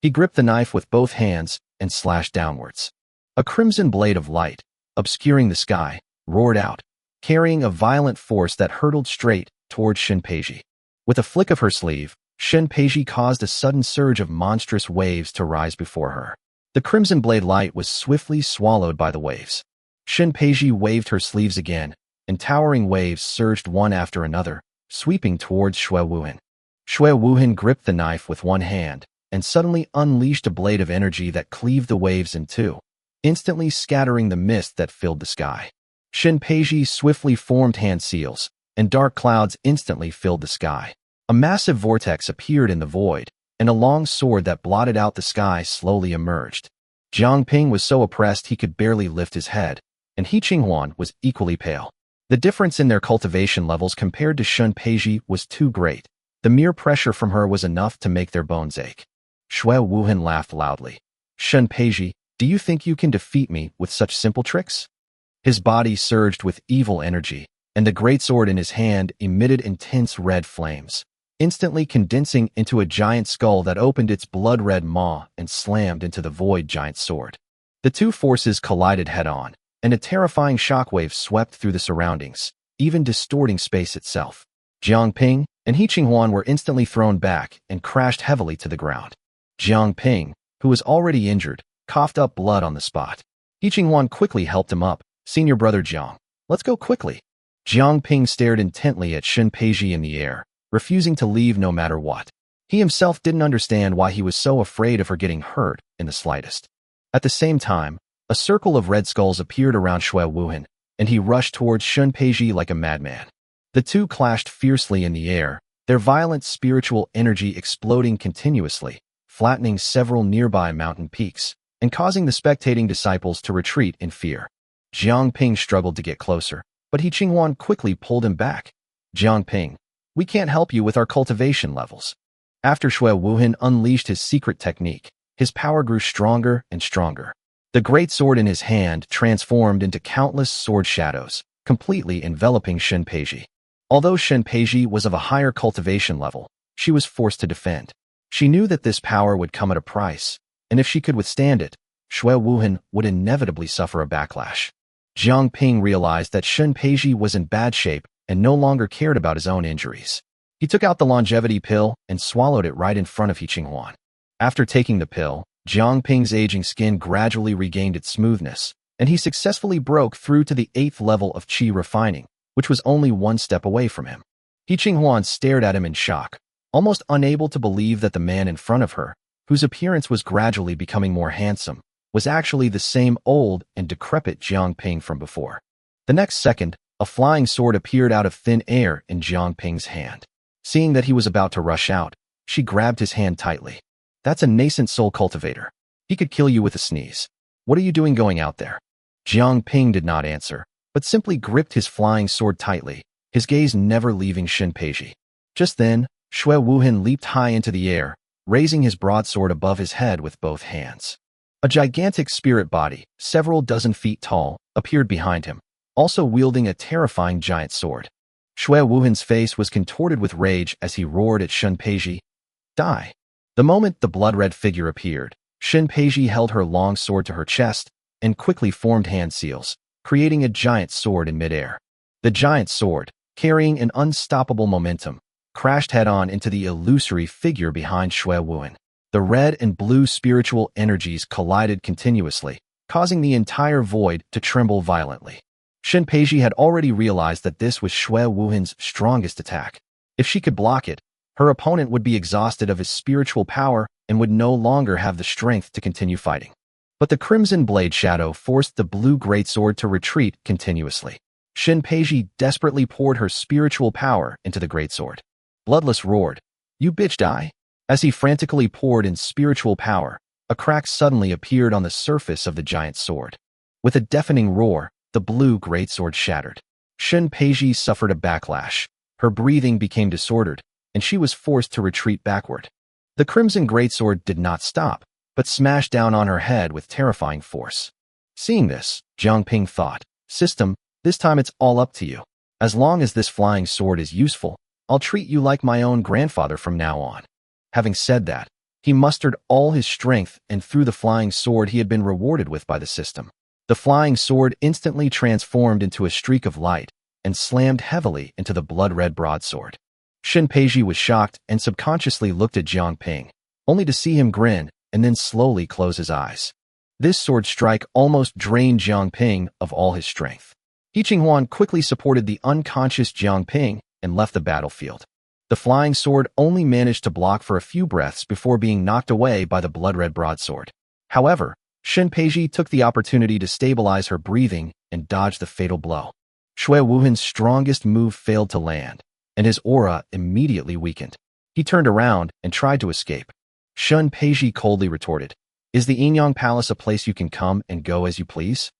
He gripped the knife with both hands and slashed downwards. A crimson blade of light, obscuring the sky, roared out, carrying a violent force that hurtled straight toward Shinpeiji. With a flick of her sleeve, Shinpeiji caused a sudden surge of monstrous waves to rise before her. The crimson blade light was swiftly swallowed by the waves. Shinpeiji waved her sleeves again, and towering waves surged one after another, sweeping towards Xue Wuhan. Xue Wuhan gripped the knife with one hand and suddenly unleashed a blade of energy that cleaved the waves in two, instantly scattering the mist that filled the sky. Shinpeiji swiftly formed hand seals, and dark clouds instantly filled the sky. A massive vortex appeared in the void, and a long sword that blotted out the sky slowly emerged. Jiang Ping was so oppressed he could barely lift his head, and He Qinghuan was equally pale. The difference in their cultivation levels compared to Shinpeiji was too great. The mere pressure from her was enough to make their bones ache. Xue Wuhan laughed loudly. Shinpeiji, do you think you can defeat me with such simple tricks? His body surged with evil energy, and the greatsword in his hand emitted intense red flames, instantly condensing into a giant skull that opened its blood-red maw and slammed into the void giant sword. The two forces collided head-on, and a terrifying shockwave swept through the surroundings, even distorting space itself. Jiang Ping and He Qinghuan were instantly thrown back and crashed heavily to the ground. Jiang Ping, who was already injured, coughed up blood on the spot. He Qinghuan quickly helped him up. Senior brother Jiang, let's go quickly. Jiang Ping stared intently at Shinpeiji in the air, refusing to leave no matter what. He himself didn't understand why he was so afraid of her getting hurt in the slightest. At the same time, a circle of red skulls appeared around Xue Wuhan, and he rushed towards Shinpeiji like a madman. The two clashed fiercely in the air, their violent spiritual energy exploding continuously, flattening several nearby mountain peaks, and causing the spectating disciples to retreat in fear. Jiang Ping struggled to get closer, but He Qinghuan quickly pulled him back. Jiang Ping, we can't help you with our cultivation levels. After Xue Wuhan unleashed his secret technique, his power grew stronger and stronger. The great sword in his hand transformed into countless sword shadows, completely enveloping Shinpeiji. Although Shinpeiji was of a higher cultivation level, she was forced to defend. She knew that this power would come at a price, and if she could withstand it, Xue Wuhan would inevitably suffer a backlash. Jiang Ping realized that Shinpeiji was in bad shape and no longer cared about his own injuries. He took out the longevity pill and swallowed it right in front of He Qinghuan. After taking the pill, Jiang Ping's aging skin gradually regained its smoothness, and he successfully broke through to the 8th level of qi refining, which was only one step away from him. He Qinghuan stared at him in shock, almost unable to believe that the man in front of her, whose appearance was gradually becoming more handsome, was actually the same old and decrepit Jiang Ping from before. The next second, a flying sword appeared out of thin air in Jiang Ping's hand. Seeing that he was about to rush out, she grabbed his hand tightly. That's a nascent soul cultivator. He could kill you with a sneeze. What are you doing going out there? Jiang Ping did not answer, but simply gripped his flying sword tightly, his gaze never leaving Shinpeiji. Just then, Xue Wuhan leaped high into the air, raising his broadsword above his head with both hands. A gigantic spirit body, several dozen feet tall, appeared behind him, also wielding a terrifying giant sword. Xue Wuhan's face was contorted with rage as he roared at Shinpeiji, "Die!" The moment the blood-red figure appeared, Shinpeiji held her long sword to her chest and quickly formed hand seals, creating a giant sword in midair. The giant sword, carrying an unstoppable momentum, crashed head-on into the illusory figure behind Xue Wuhan. The red and blue spiritual energies collided continuously, causing the entire void to tremble violently. Shinpeiji had already realized that this was Xue Wuhan's strongest attack. If she could block it, her opponent would be exhausted of his spiritual power and would no longer have the strength to continue fighting. But the crimson blade shadow forced the blue greatsword to retreat continuously. Shinpeiji desperately poured her spiritual power into the greatsword. Bloodless roared, "You bitch, die!" As he frantically poured in spiritual power, a crack suddenly appeared on the surface of the giant sword. With a deafening roar, the blue greatsword shattered. Shinpeiji suffered a backlash. Her breathing became disordered, and she was forced to retreat backward. The crimson greatsword did not stop, but smashed down on her head with terrifying force. Seeing this, Jiang Ping thought, "System, this time it's all up to you. As long as this flying sword is useful, I'll treat you like my own grandfather from now on." Having said that, He mustered all his strength and threw the flying sword he had been rewarded with by the system. The flying sword instantly transformed into a streak of light and slammed heavily into the blood-red broadsword. Shinpeiji was shocked and subconsciously looked at Jiang Ping, only to see him grin and then slowly close his eyes. This sword strike almost drained Jiang Ping of all his strength. He Qinghuan quickly supported the unconscious Jiang Ping and left the battlefield. The flying sword only managed to block for a few breaths before being knocked away by the blood-red broadsword. However, Shinpeiji took the opportunity to stabilize her breathing and dodge the fatal blow. Shui Wuhan's strongest move failed to land, and his aura immediately weakened. He turned around and tried to escape. Shinpeiji coldly retorted, "Is the Yinyang Palace a place you can come and go as you please?"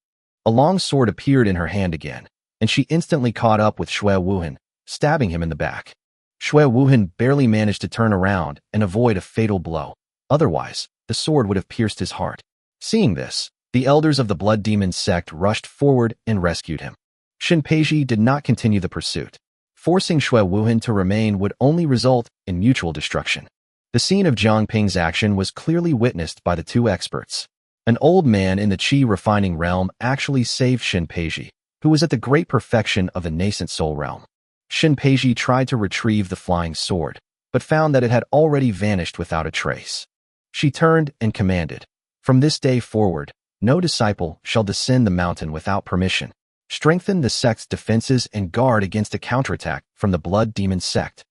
A long sword appeared in her hand again, and she instantly caught up with Shui Wuhan, stabbing him in the back. Shui Wuhan barely managed to turn around and avoid a fatal blow. Otherwise, the sword would have pierced his heart. Seeing this, the elders of the Blood Demon sect rushed forward and rescued him. Shinpeiji did not continue the pursuit. Forcing Shui Wuhan to remain would only result in mutual destruction. The scene of Jiang Ping's action was clearly witnessed by the two experts. An old man in the qi refining realm actually saved Shinpeiji, who was at the great perfection of the nascent soul realm. Shinpeiji tried to retrieve the flying sword, but found that it had already vanished without a trace. She turned and commanded, "From this day forward, no disciple shall descend the mountain without permission. Strengthen the sect's defenses and guard against a counterattack from the Blood Demon sect."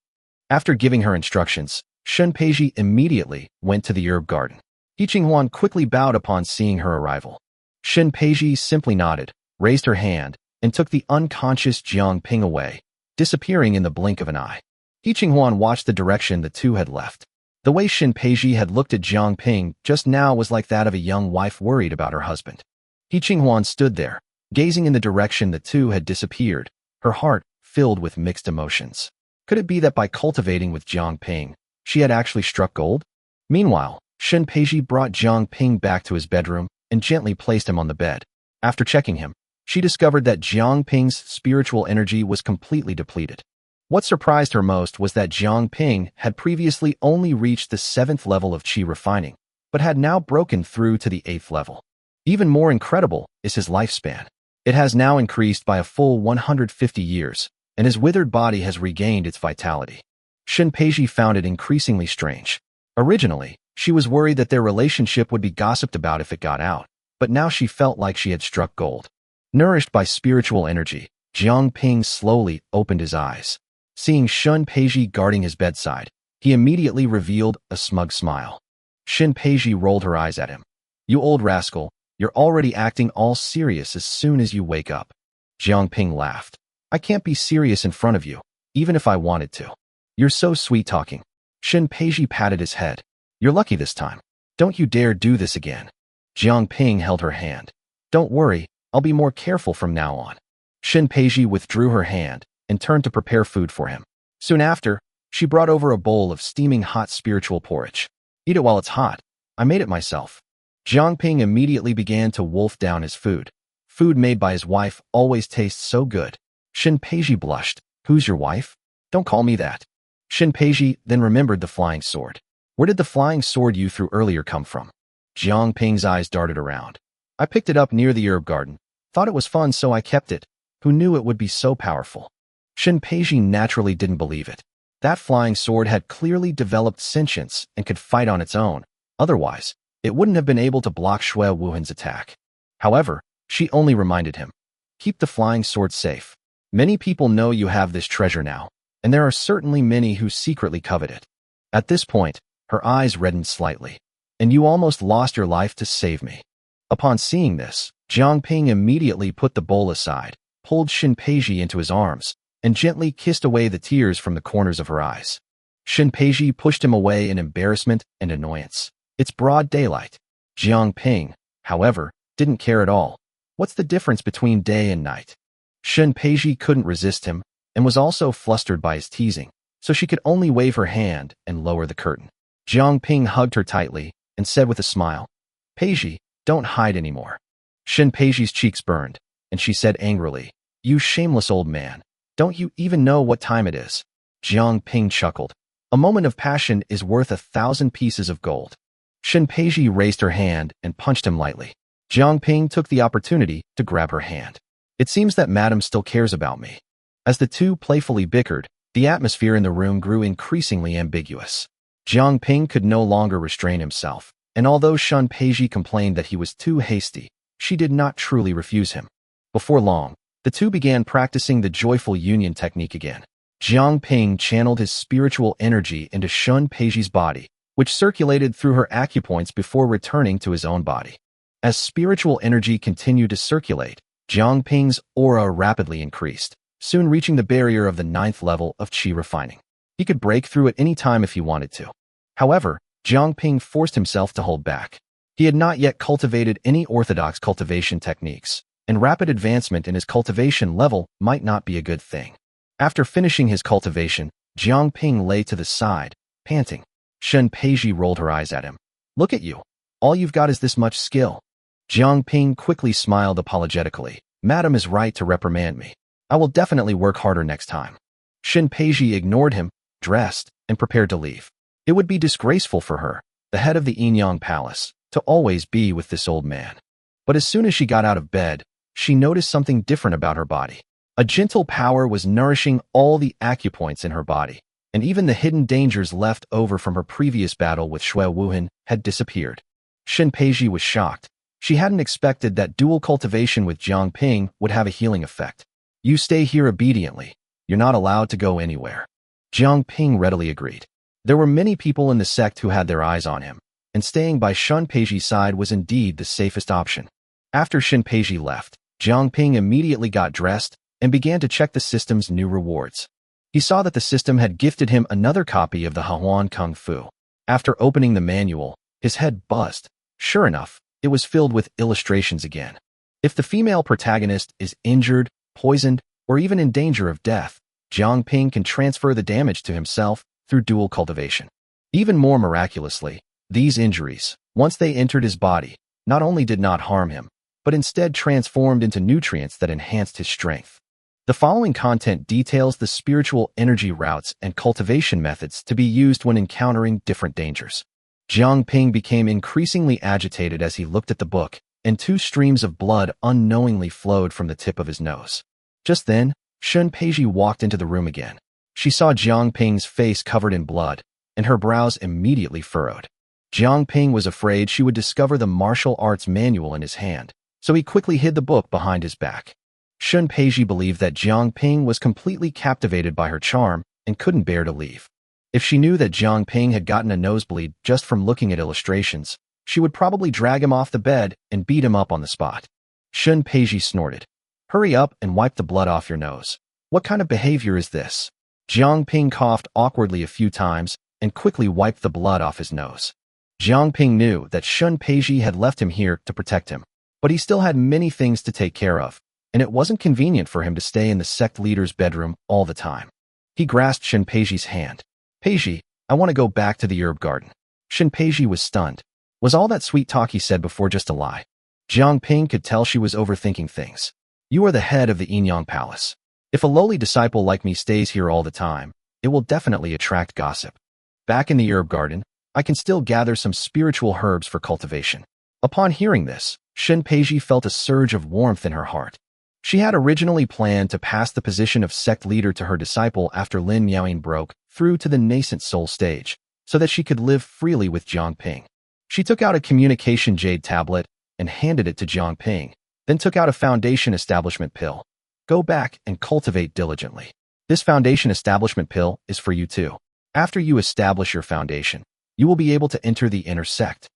After giving her instructions, Shinpeiji immediately went to the herb garden. He Qinghuan quickly bowed upon seeing her arrival. Shinpeiji simply nodded, raised her hand, and took the unconscious Jiang Ping away, disappearing in the blink of an eye. He Qinghuan watched the direction the two had left. The way Shinpeiji had looked at Jiang Ping just now was like that of a young wife worried about her husband. He Qinghuan stood there, gazing in the direction the two had disappeared, her heart filled with mixed emotions. Could it be that by cultivating with Jiang Ping, she had actually struck gold? Meanwhile, Shinpeiji brought Jiang Ping back to his bedroom and gently placed him on the bed. After checking him, she discovered that Jiang Ping's spiritual energy was completely depleted. What surprised her most was that Jiang Ping had previously only reached the 7th level of qi refining, but had now broken through to the 8th level. Even more incredible is his lifespan. It has now increased by a full 150 years, and his withered body has regained its vitality. Shinpeiji found it increasingly strange. Originally, she was worried that their relationship would be gossiped about if it got out, but now she felt like she had struck gold. Nourished by spiritual energy, Jiang Ping slowly opened his eyes. Seeing Shinpeiji guarding his bedside, he immediately revealed a smug smile. Shinpeiji rolled her eyes at him. "You old rascal, you're already acting all serious as soon as you wake up." Jiang Ping laughed. "I can't be serious in front of you, even if I wanted to. You're so sweet-talking." Shinpeiji patted his head. "You're lucky this time. Don't you dare do this again." Jiang Ping held her hand. "Don't worry, I'll be more careful from now on." Shinpeiji withdrew her hand and turned to prepare food for him. Soon after, she brought over a bowl of steaming hot spiritual porridge. "Eat it while it's hot. I made it myself." Jiang Ping immediately began to wolf down his food. Food made by his wife always tastes so good. Shinpeiji blushed. "Who's your wife? Don't call me that." Shinpeiji then remembered the flying sword. "Where did the flying sword you threw earlier come from?" Jiang Ping's eyes darted around. "I picked it up near the herb garden. Thought it was fun, so I kept it. Who knew it would be so powerful?" Shinpeiji naturally didn't believe it. That flying sword had clearly developed sentience and could fight on its own. Otherwise, it wouldn't have been able to block Shui Wuhan's attack. However, she only reminded him, "Keep the flying sword safe. Many people know you have this treasure now, and there are certainly many who secretly covet it." At this point, her eyes reddened slightly. "And you almost lost your life to save me." Upon seeing this, Jiang Ping immediately put the bowl aside, pulled Shinpeiji into his arms, and gently kissed away the tears from the corners of her eyes. Shinpeiji pushed him away in embarrassment and annoyance. It's broad daylight. Jiang Ping, however, didn't care at all. What's the difference between day and night? Shinpeiji couldn't resist him, and was also flustered by his teasing, so she could only wave her hand and lower the curtain. Jiang Ping hugged her tightly and said with a smile, "Peiji, don't hide anymore." Shinpeiji's cheeks burned, and she said angrily, "You shameless old man. Don't you even know what time it is?" Jiang Ping chuckled. A moment of passion is worth 1,000 pieces of gold. Shen Peiji raised her hand and punched him lightly. Jiang Ping took the opportunity to grab her hand. It seems that Madam still cares about me. As the two playfully bickered, the atmosphere in the room grew increasingly ambiguous. Jiang Ping could no longer restrain himself, and although Shen Peiji complained that he was too hasty, she did not truly refuse him. Before long, the two began practicing the joyful union technique again. Jiang Ping channeled his spiritual energy into Shen Peiji's body, which circulated through her acupoints before returning to his own body. As spiritual energy continued to circulate, Jiang Ping's aura rapidly increased, soon reaching the barrier of the 9th level of qi refining. He could break through at any time if he wanted to. However, Jiang Ping forced himself to hold back. He had not yet cultivated any orthodox cultivation techniques, and rapid advancement in his cultivation level might not be a good thing. After finishing his cultivation, Jiang Ping lay to the side, panting. Shen Peiji rolled her eyes at him. Look at you. All you've got is this much skill. Jiang Ping quickly smiled apologetically. Madam is right to reprimand me. I will definitely work harder next time. Shen Peiji ignored him, dressed, and prepared to leave. It would be disgraceful for her, the head of the Yin Palace, to always be with this old man. But as soon as she got out of bed, she noticed something different about her body. A gentle power was nourishing all the acupoints in her body, and even the hidden dangers left over from her previous battle with Shui Wuhan had disappeared. Shen Peiji was shocked. She hadn't expected that dual cultivation with Jiang Ping would have a healing effect. You stay here obediently. You're not allowed to go anywhere. Jiang Ping readily agreed. There were many people in the sect who had their eyes on him, and staying by Shen Peiji's side was indeed the safest option. After Shen Peiji left, Jiang Ping immediately got dressed and began to check the system's new rewards. He saw that the system had gifted him another copy of the Hahuan Kung Fu. After opening the manual, his head buzzed. Sure enough, it was filled with illustrations again. If the female protagonist is injured, poisoned, or even in danger of death, Jiang Ping can transfer the damage to himself through dual cultivation. Even more miraculously, these injuries, once they entered his body, not only did not harm him, but instead transformed into nutrients that enhanced his strength. The following content details the spiritual energy routes and cultivation methods to be used when encountering different dangers. Jiang Ping became increasingly agitated as he looked at the book, and 2 streams of blood unknowingly flowed from the tip of his nose. Just then, Shen Peiji walked into the room again. She saw Jiang Ping's face covered in blood, and her brows immediately furrowed. Jiang Ping was afraid she would discover the martial arts manual in his hand, so he quickly hid the book behind his back. Shen Peiji believed that Jiang Ping was completely captivated by her charm and couldn't bear to leave. If she knew that Jiang Ping had gotten a nosebleed just from looking at illustrations, she would probably drag him off the bed and beat him up on the spot. Shen Peiji snorted. Hurry up and wipe the blood off your nose. What kind of behavior is this? Jiang Ping coughed awkwardly a few times and quickly wiped the blood off his nose. Jiang Ping knew that Shen Peiji had left him here to protect him, but he still had many things to take care of, and it wasn't convenient for him to stay in the sect leader's bedroom all the time. He grasped Shen Peiji's hand. Peiji, I want to go back to the herb garden. Shen Peiji was stunned. Was all that sweet talk he said before just a lie? Jiang Ping could tell she was overthinking things. You are the head of the Yin Palace. If a lowly disciple like me stays here all the time, it will definitely attract gossip. Back in the herb garden, I can still gather some spiritual herbs for cultivation. Upon hearing this, Shen Peiji felt a surge of warmth in her heart. She had originally planned to pass the position of sect leader to her disciple after Lin Miaoyin broke through to the nascent soul stage, so that she could live freely with Jiang Ping. She took out a communication jade tablet and handed it to Jiang Ping, then took out a foundation establishment pill. Go back and cultivate diligently. This foundation establishment pill is for you too. After you establish your foundation, you will be able to enter the inner sect.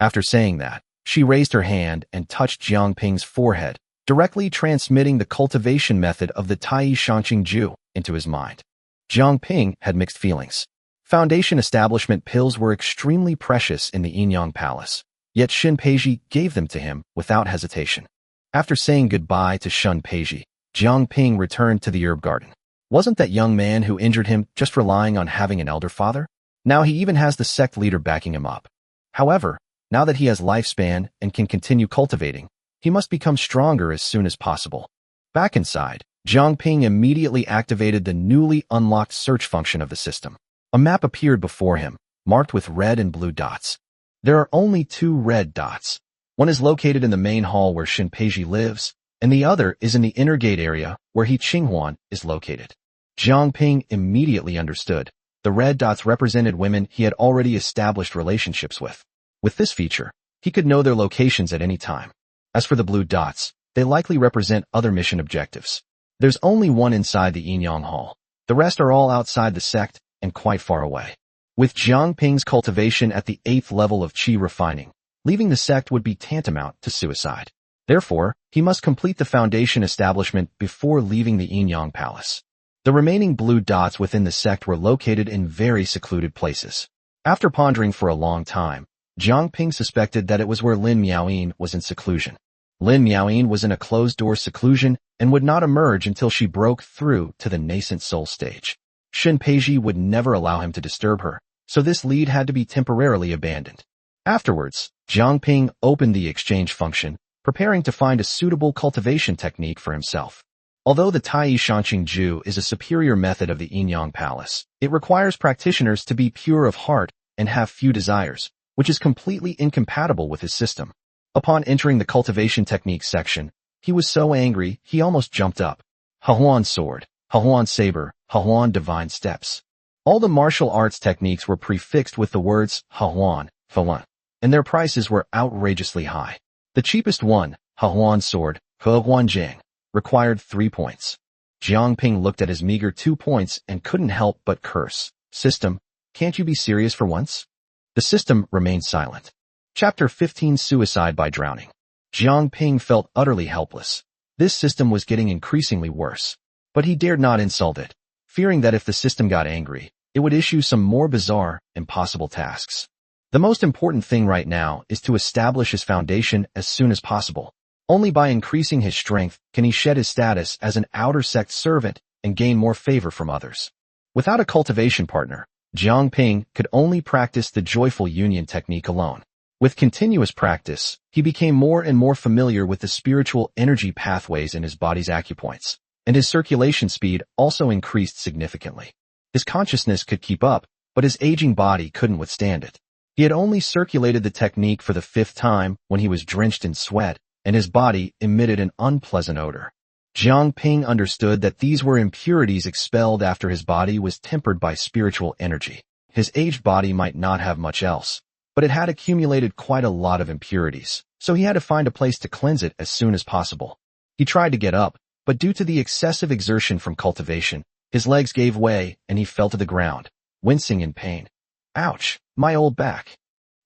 After saying that, she raised her hand and touched Jiang Ping's forehead, directly transmitting the cultivation method of the Tai Shangqing Ju into his mind. Jiang Ping had mixed feelings. Foundation establishment pills were extremely precious in the Yin Palace, yet Shen Peiji gave them to him without hesitation. After saying goodbye to Shen Peiji, Jiang Ping returned to the herb garden. Wasn't that young man who injured him just relying on having an elder father? Now he even has the sect leader backing him up. However, now that he has lifespan and can continue cultivating, he must become stronger as soon as possible. Back inside, Jiang Ping immediately activated the newly unlocked search function of the system. A map appeared before him, marked with red and blue dots. There are only 2 red dots. One is located in the main hall where Shinpeiji lives, and the other is in the inner gate area where He Qinghuan is located. Jiang Ping immediately understood. The red dots represented women he had already established relationships with. With this feature, he could know their locations at any time. As for the blue dots, they likely represent other mission objectives. There's only one inside the Yinyang Hall. The rest are all outside the sect and quite far away. With Jiang Ping's cultivation at the 8th level of qi refining, leaving the sect would be tantamount to suicide. Therefore, he must complete the foundation establishment before leaving the Yinyang Palace. The remaining blue dots within the sect were located in very secluded places. After pondering for a long time, Jiang Ping suspected that it was where Lin Miaoyin was in seclusion. Lin Miaoyin was in a closed-door seclusion and would not emerge until she broke through to the nascent soul stage. Shinpeiji would never allow him to disturb her, so this lead had to be temporarily abandoned. Afterwards, Jiang Ping opened the exchange function, preparing to find a suitable cultivation technique for himself. Although the Tai Shanqing Ju is a superior method of the Yinyang Palace, it requires practitioners to be pure of heart and have few desires, which is completely incompatible with his system. Upon entering the cultivation technique section, he was so angry he almost jumped up. Hahuan sword, Hahuan saber, Hahuan divine steps. All the martial arts techniques were prefixed with the words Hahuan, Falan, and their prices were outrageously high. The cheapest one, Hahuan sword, Hehuan Jiang, required 3 points. Jiang Ping looked at his meager 2 points and couldn't help but curse. System, can't you be serious for once? The system remained silent. Chapter 15 Suicide by Drowning. Jiang Ping felt utterly helpless. This system was getting increasingly worse. But he dared not insult it, fearing that if the system got angry, it would issue some more bizarre, impossible tasks. The most important thing right now is to establish his foundation as soon as possible. Only by increasing his strength can he shed his status as an outer sect servant and gain more favor from others. Without a cultivation partner, Jiang Ping could only practice the joyful union technique alone. With continuous practice, he became more and more familiar with the spiritual energy pathways in his body's acupoints, and his circulation speed also increased significantly. His consciousness could keep up, but his aging body couldn't withstand it. He had only circulated the technique for the 5th time when he was drenched in sweat, and his body emitted an unpleasant odor. Jiang Ping understood that these were impurities expelled after his body was tempered by spiritual energy. His aged body might not have much else, but it had accumulated quite a lot of impurities, so he had to find a place to cleanse it as soon as possible. He tried to get up, but due to the excessive exertion from cultivation, his legs gave way and he fell to the ground, wincing in pain. Ouch, my old back.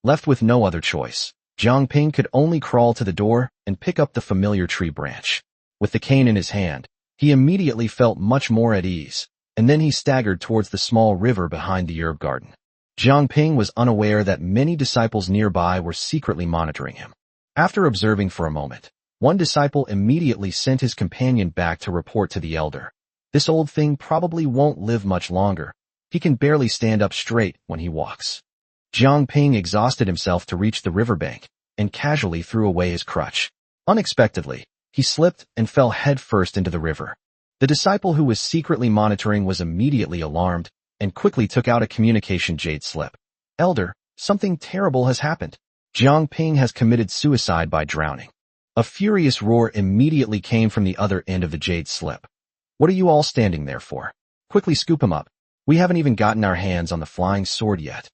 Left with no other choice, Jiang Ping could only crawl to the door and pick up the familiar tree branch. With the cane in his hand, he immediately felt much more at ease, and then he staggered towards the small river behind the herb garden. Jiang Ping was unaware that many disciples nearby were secretly monitoring him. After observing for a moment, one disciple immediately sent his companion back to report to the elder. This old thing probably won't live much longer. He can barely stand up straight when he walks. Jiang Ping exhausted himself to reach the riverbank and casually threw away his crutch. Unexpectedly, he slipped and fell headfirst into the river. The disciple who was secretly monitoring was immediately alarmed and quickly took out a communication jade slip. Elder, something terrible has happened. Jiang Ping has committed suicide by drowning. A furious roar immediately came from the other end of the jade slip. What are you all standing there for? Quickly scoop him up. We haven't even gotten our hands on the flying sword yet.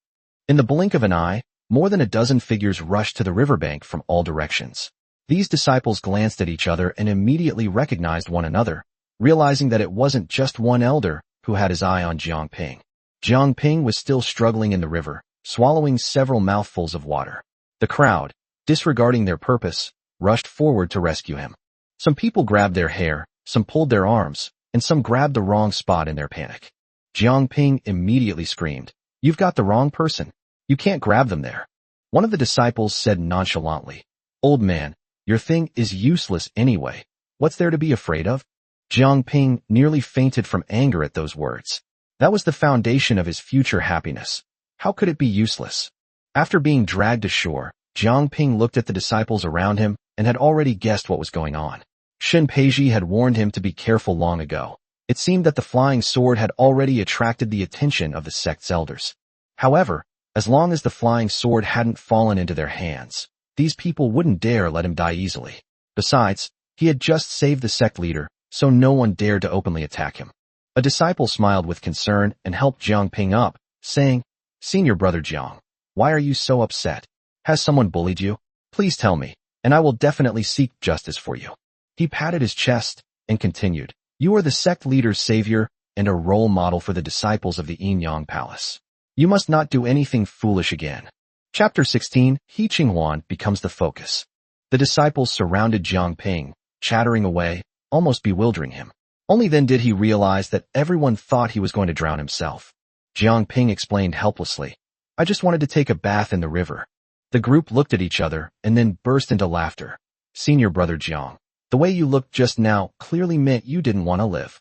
In the blink of an eye, more than a dozen figures rushed to the riverbank from all directions. These disciples glanced at each other and immediately recognized one another, realizing that it wasn't just one elder who had his eye on Jiang Ping. Jiang Ping was still struggling in the river, swallowing several mouthfuls of water. The crowd, disregarding their purpose, rushed forward to rescue him. Some people grabbed their hair, some pulled their arms, and some grabbed the wrong spot in their panic. Jiang Ping immediately screamed, "You've got the wrong person. You can't grab them there." One of the disciples said nonchalantly, "Old man, your thing is useless anyway. What's there to be afraid of?" Jiang Ping nearly fainted from anger at those words. That was the foundation of his future happiness. How could it be useless? After being dragged ashore, Jiang Ping looked at the disciples around him and had already guessed what was going on. Shinpeiji had warned him to be careful long ago. It seemed that the flying sword had already attracted the attention of the sect's elders. However, as long as the flying sword hadn't fallen into their hands, these people wouldn't dare let him die easily. Besides, he had just saved the sect leader, so no one dared to openly attack him. A disciple smiled with concern and helped Jiang Ping up, saying, "Senior brother Jiang, why are you so upset? Has someone bullied you? Please tell me, and I will definitely seek justice for you." He patted his chest and continued, "You are the sect leader's savior and a role model for the disciples of the Yin Palace. You must not do anything foolish again." Chapter 16, He Qinghuan becomes the focus. The disciples surrounded Jiang Ping, chattering away, almost bewildering him. Only then did he realize that everyone thought he was going to drown himself. Jiang Ping explained helplessly, "I just wanted to take a bath in the river." The group looked at each other and then burst into laughter. "Senior brother Jiang, the way you looked just now clearly meant you didn't want to live."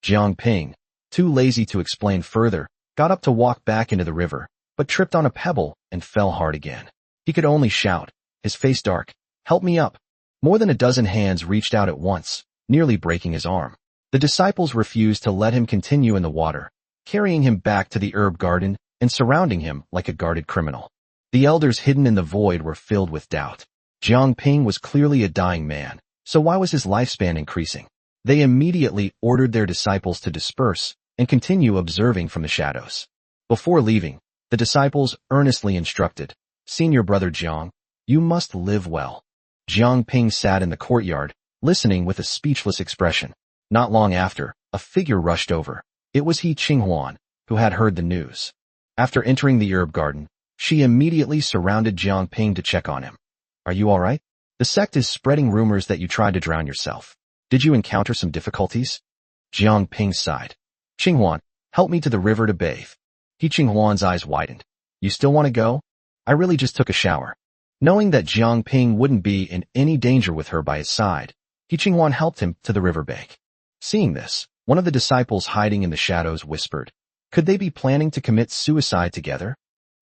Jiang Ping, too lazy to explain further, got up to walk back into the river, but tripped on a pebble and fell hard again. He could only shout, his face dark, "Help me up." More than a dozen hands reached out at once, nearly breaking his arm. The disciples refused to let him continue in the water, carrying him back to the herb garden and surrounding him like a guarded criminal. The elders hidden in the void were filled with doubt. Jiang Ping was clearly a dying man, so why was his lifespan increasing? They immediately ordered their disciples to disperse and continue observing from the shadows. Before leaving, the disciples earnestly instructed, "Senior brother Jiang, you must live well." Jiang Ping sat in the courtyard, listening with a speechless expression. Not long after, a figure rushed over. It was He Qinghuan, who had heard the news. After entering the herb garden, she immediately surrounded Jiang Ping to check on him. "Are you all right? The sect is spreading rumors that you tried to drown yourself. Did you encounter some difficulties?" Jiang Ping sighed. "Qinghuan, help me to the river to bathe." He Qinghuan's eyes widened. "You still want to go? I really just took a shower." Knowing that Jiang Ping wouldn't be in any danger with her by his side, He Qinghuan helped him to the riverbank. Seeing this, one of the disciples hiding in the shadows whispered, "Could they be planning to commit suicide together?"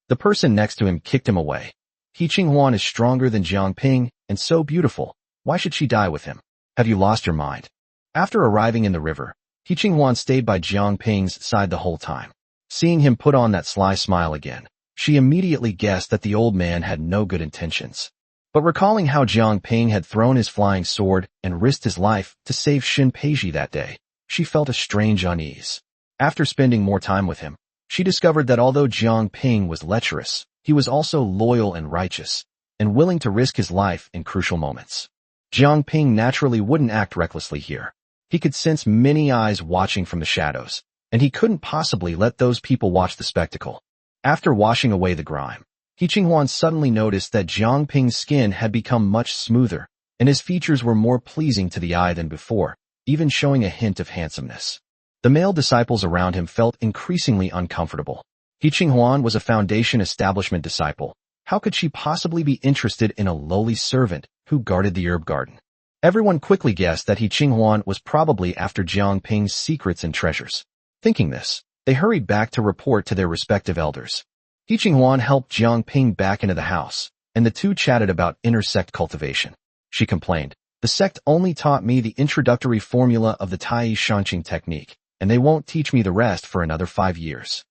The person next to him kicked him away. "He Qinghuan is stronger than Jiang Ping and so beautiful. Why should she die with him? Have you lost your mind?" After arriving in the river, He Qinghuan stayed by Jiang Ping's side the whole time. Seeing him put on that sly smile again, she immediately guessed that the old man had no good intentions. But recalling how Jiang Ping had thrown his flying sword and risked his life to save Xin Peiji that day, she felt a strange unease. After spending more time with him, she discovered that although Jiang Ping was lecherous, he was also loyal and righteous, and willing to risk his life in crucial moments. Jiang Ping naturally wouldn't act recklessly here. He could sense many eyes watching from the shadows, and he couldn't possibly let those people watch the spectacle. After washing away the grime, He Qinghuan suddenly noticed that Jiang Ping's skin had become much smoother, and his features were more pleasing to the eye than before, even showing a hint of handsomeness. The male disciples around him felt increasingly uncomfortable. He Qinghuan was a foundation establishment disciple. How could she possibly be interested in a lowly servant who guarded the herb garden? Everyone quickly guessed that He Qinghuan was probably after Jiang Ping's secrets and treasures. Thinking this, they hurried back to report to their respective elders. He Qinghuan helped Jiang Ping back into the house, and the two chatted about inter-sect cultivation. She complained, "The sect only taught me the introductory formula of the Tai Shanqing technique, and they won't teach me the rest for another 5 years."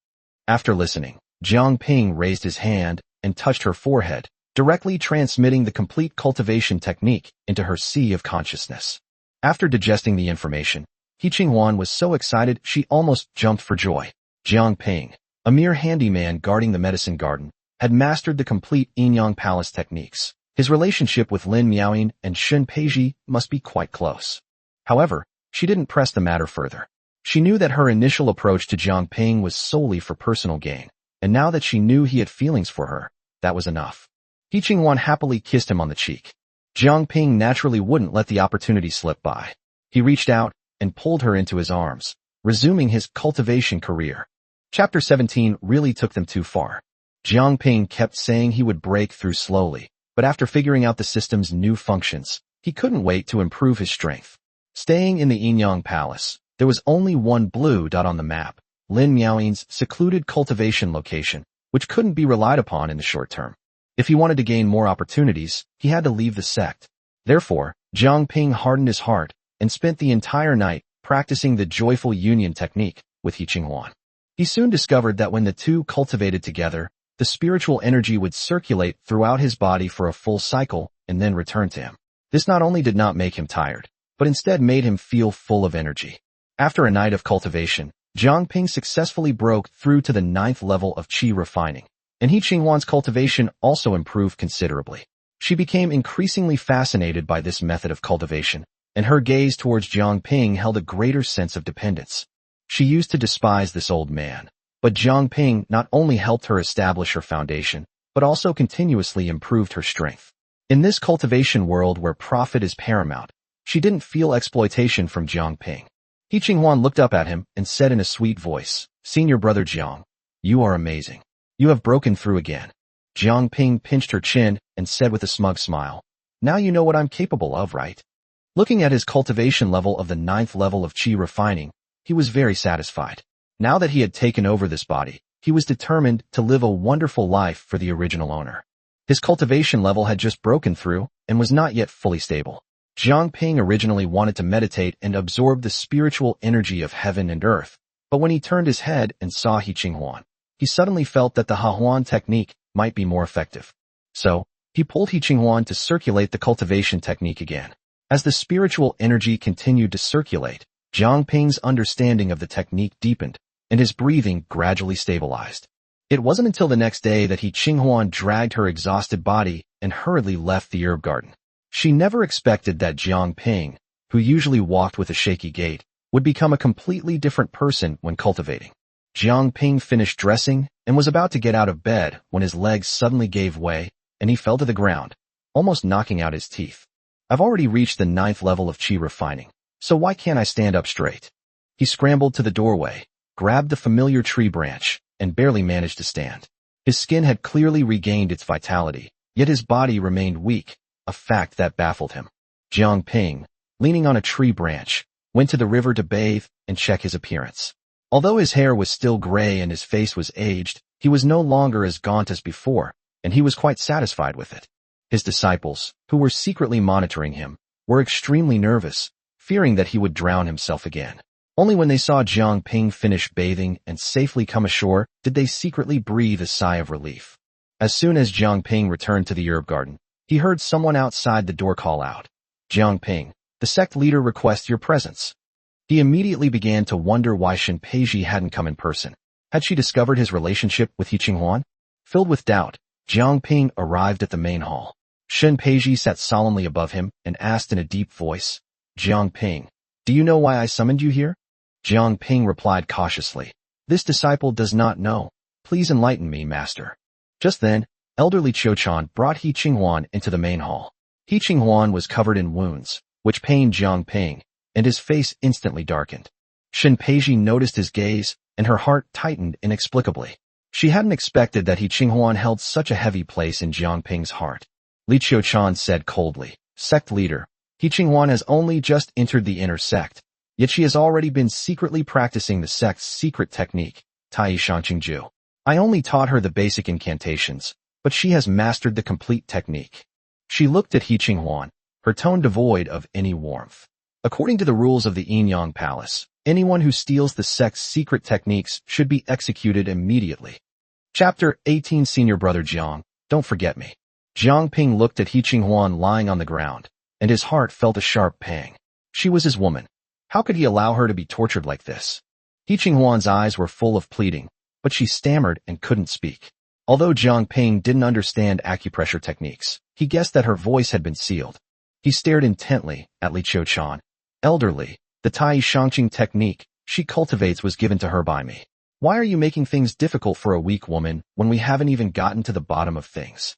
After listening, Jiang Ping raised his hand and touched her forehead, directly transmitting the complete cultivation technique into her sea of consciousness. After digesting the information, He Qinghuan was so excited she almost jumped for joy. Jiang Ping, a mere handyman guarding the medicine garden, had mastered the complete Yin Palace techniques. His relationship with Lin Miaoyin and Xin Peiji must be quite close. However, she didn't press the matter further. She knew that her initial approach to Jiang Ping was solely for personal gain, and now that she knew he had feelings for her, that was enough. He Qinghuan happily kissed him on the cheek. Jiang Ping naturally wouldn't let the opportunity slip by. He reached out and pulled her into his arms, resuming his cultivation career. Chapter 17 really took them too far. Jiang Ping kept saying he would break through slowly, but after figuring out the system's new functions, he couldn't wait to improve his strength. Staying in the Yin Palace, there was only one blue dot on the map, Lin Miaoyin's secluded cultivation location, which couldn't be relied upon in the short term. If he wanted to gain more opportunities, he had to leave the sect. Therefore, Jiang Ping hardened his heart and spent the entire night practicing the joyful union technique with He Qinghuan. He soon discovered that when the two cultivated together, the spiritual energy would circulate throughout his body for a full cycle and then return to him. This not only did not make him tired, but instead made him feel full of energy. After a night of cultivation, Jiang Ping successfully broke through to the 9th level of qi refining, and He Qinghuan's cultivation also improved considerably. She became increasingly fascinated by this method of cultivation, and her gaze towards Jiang Ping held a greater sense of dependence. She used to despise this old man, but Jiang Ping not only helped her establish her foundation, but also continuously improved her strength. In this cultivation world where profit is paramount, she didn't feel exploitation from Jiang Ping. He Qinghuan looked up at him and said in a sweet voice, "Senior brother Jiang, you are amazing. You have broken through again." Jiang Ping pinched her chin and said with a smug smile, "Now you know what I'm capable of, right?" Looking at his cultivation level of the 9th level of qi refining, he was very satisfied. Now that he had taken over this body, he was determined to live a wonderful life for the original owner. His cultivation level had just broken through and was not yet fully stable. Jiang Ping originally wanted to meditate and absorb the spiritual energy of heaven and earth, but when he turned his head and saw He Qinghuan, he suddenly felt that the Hahuan technique might be more effective. So, he pulled He Qinghuan to circulate the cultivation technique again. As the spiritual energy continued to circulate, Jiang Ping's understanding of the technique deepened, and his breathing gradually stabilized. It wasn't until the next day that He Qinghuan dragged her exhausted body and hurriedly left the herb garden. She never expected that Jiang Ping, who usually walked with a shaky gait, would become a completely different person when cultivating. Jiang Ping finished dressing and was about to get out of bed when his legs suddenly gave way and he fell to the ground, almost knocking out his teeth. "I've already reached the 9th level of qi refining, so why can't I stand up straight?" He scrambled to the doorway, grabbed the familiar tree branch, and barely managed to stand. His skin had clearly regained its vitality, yet his body remained weak, a fact that baffled him. Jiang Ping, leaning on a tree branch, went to the river to bathe and check his appearance. Although his hair was still gray and his face was aged, he was no longer as gaunt as before, and he was quite satisfied with it. His disciples, who were secretly monitoring him, were extremely nervous, fearing that he would drown himself again. Only when they saw Jiang Ping finish bathing and safely come ashore did they secretly breathe a sigh of relief. As soon as Jiang Ping returned to the herb garden, he heard someone outside the door call out, "Jiang Ping, the sect leader requests your presence." He immediately began to wonder why Shen Peiji hadn't come in person. Had she discovered his relationship with He Qinghuan? Filled with doubt, Jiang Ping arrived at the main hall. Shen Peiji sat solemnly above him and asked in a deep voice, "Jiang Ping, do you know why I summoned you here?" Jiang Ping replied cautiously, "This disciple does not know. Please enlighten me, master." Just then, elderly Cho-chan brought He Qinghuan into the main hall. He Qinghuan was covered in wounds, which pained Jiang Ping, and his face instantly darkened. Shen Peiji noticed his gaze, and her heart tightened inexplicably. She hadn't expected that He Qinghuan held such a heavy place in Jiang Ping's heart. Li Qiuchan said coldly, "Sect leader, He Qinghuan has only just entered the inner sect, yet she has already been secretly practicing the sect's secret technique, Tai Shangqingju. I only taught her the basic incantations, but she has mastered the complete technique." She looked at He Qinghuan, her tone devoid of any warmth. According to the rules of the Yin-Yang Palace, anyone who steals the sect's secret techniques should be executed immediately. Chapter 18 Senior Brother Jiang, don't forget me. Jiang Ping looked at He Qinghuan lying on the ground, and his heart felt a sharp pang. She was his woman. How could he allow her to be tortured like this? He Qinghuan's eyes were full of pleading, but she stammered and couldn't speak. Although Jiang Ping didn't understand acupressure techniques, he guessed that her voice had been sealed. He stared intently at Li Qiuchan. "Elderly, the Tai Shangqing technique she cultivates was given to her by me. Why are you making things difficult for a weak woman when we haven't even gotten to the bottom of things?"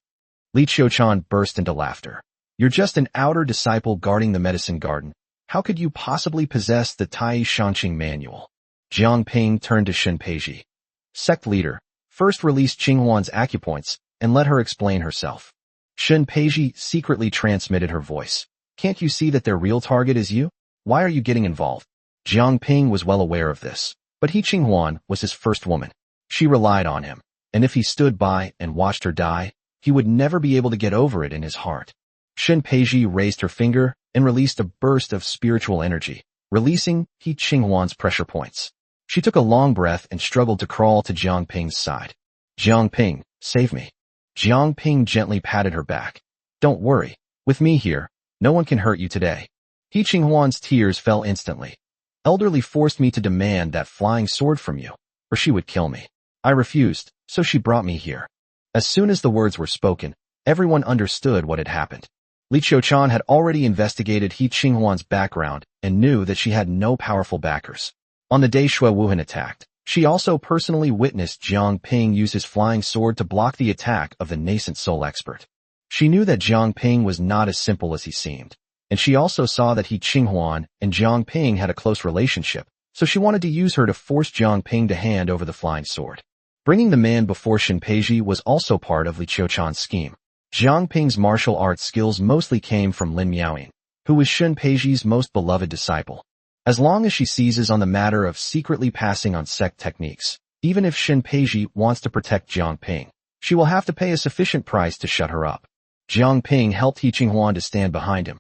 Li Qiuchan burst into laughter. "You're just an outer disciple guarding the medicine garden. How could you possibly possess the Tai Shangqing manual?" Jiang Ping turned to Shen Peiji. "Sect leader, first release Qinghuan's acupoints and let her explain herself." Shen Peiji secretly transmitted her voice. "Can't you see that their real target is you? Why are you getting involved?" Jiang Ping was well aware of this, but He Qinghuan was his first woman. She relied on him, and if he stood by and watched her die, he would never be able to get over it in his heart. Shen Peiji raised her finger and released a burst of spiritual energy, releasing He Qinghuan's pressure points. She took a long breath and struggled to crawl to Jiang Ping's side. Jiang Ping, save me. Jiang Ping gently patted her back. Don't worry. With me here, no one can hurt you today. He Qinghuan's tears fell instantly. Elderly forced me to demand that flying sword from you, or she would kill me. I refused, so she brought me here. As soon as the words were spoken, everyone understood what had happened. Li Qiuchan had already investigated He Qinghuan's background and knew that she had no powerful backers. On the day Xue Wuhan attacked, she also personally witnessed Jiang Ping use his flying sword to block the attack of the nascent soul expert. She knew that Jiang Ping was not as simple as he seemed, and she also saw that He Qinghuan and Jiang Ping had a close relationship, so she wanted to use her to force Jiang Ping to hand over the flying sword. Bringing the man before Shenpeiji was also part of Li Qiuchan's scheme. Jiang Ping's martial arts skills mostly came from Lin Miaoyin, who was Shenpeiji's most beloved disciple. As long as she seizes on the matter of secretly passing on sect techniques, even if Shenpeiji wants to protect Jiang Ping, she will have to pay a sufficient price to shut her up. Jiang Ping helped He Qinghuan to stand behind him.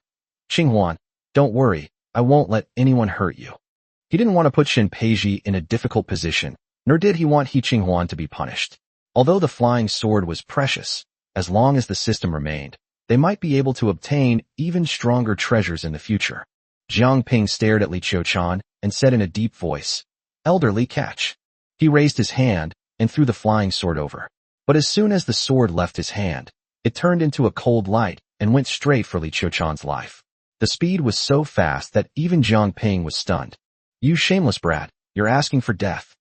Qinghuan, don't worry, I won't let anyone hurt you. He didn't want to put Shenpeiji in a difficult position, nor did he want He Qinghuan to be punished. Although the flying sword was precious, as long as the system remained, they might be able to obtain even stronger treasures in the future. Jiang Ping stared at Li Qiuchan and said in a deep voice, Elderly, catch. He raised his hand and threw the flying sword over. But as soon as the sword left his hand, it turned into a cold light and went straight for Li Qiuchan's life. The speed was so fast that even Jiang Ping was stunned. You shameless brat, you're asking for death.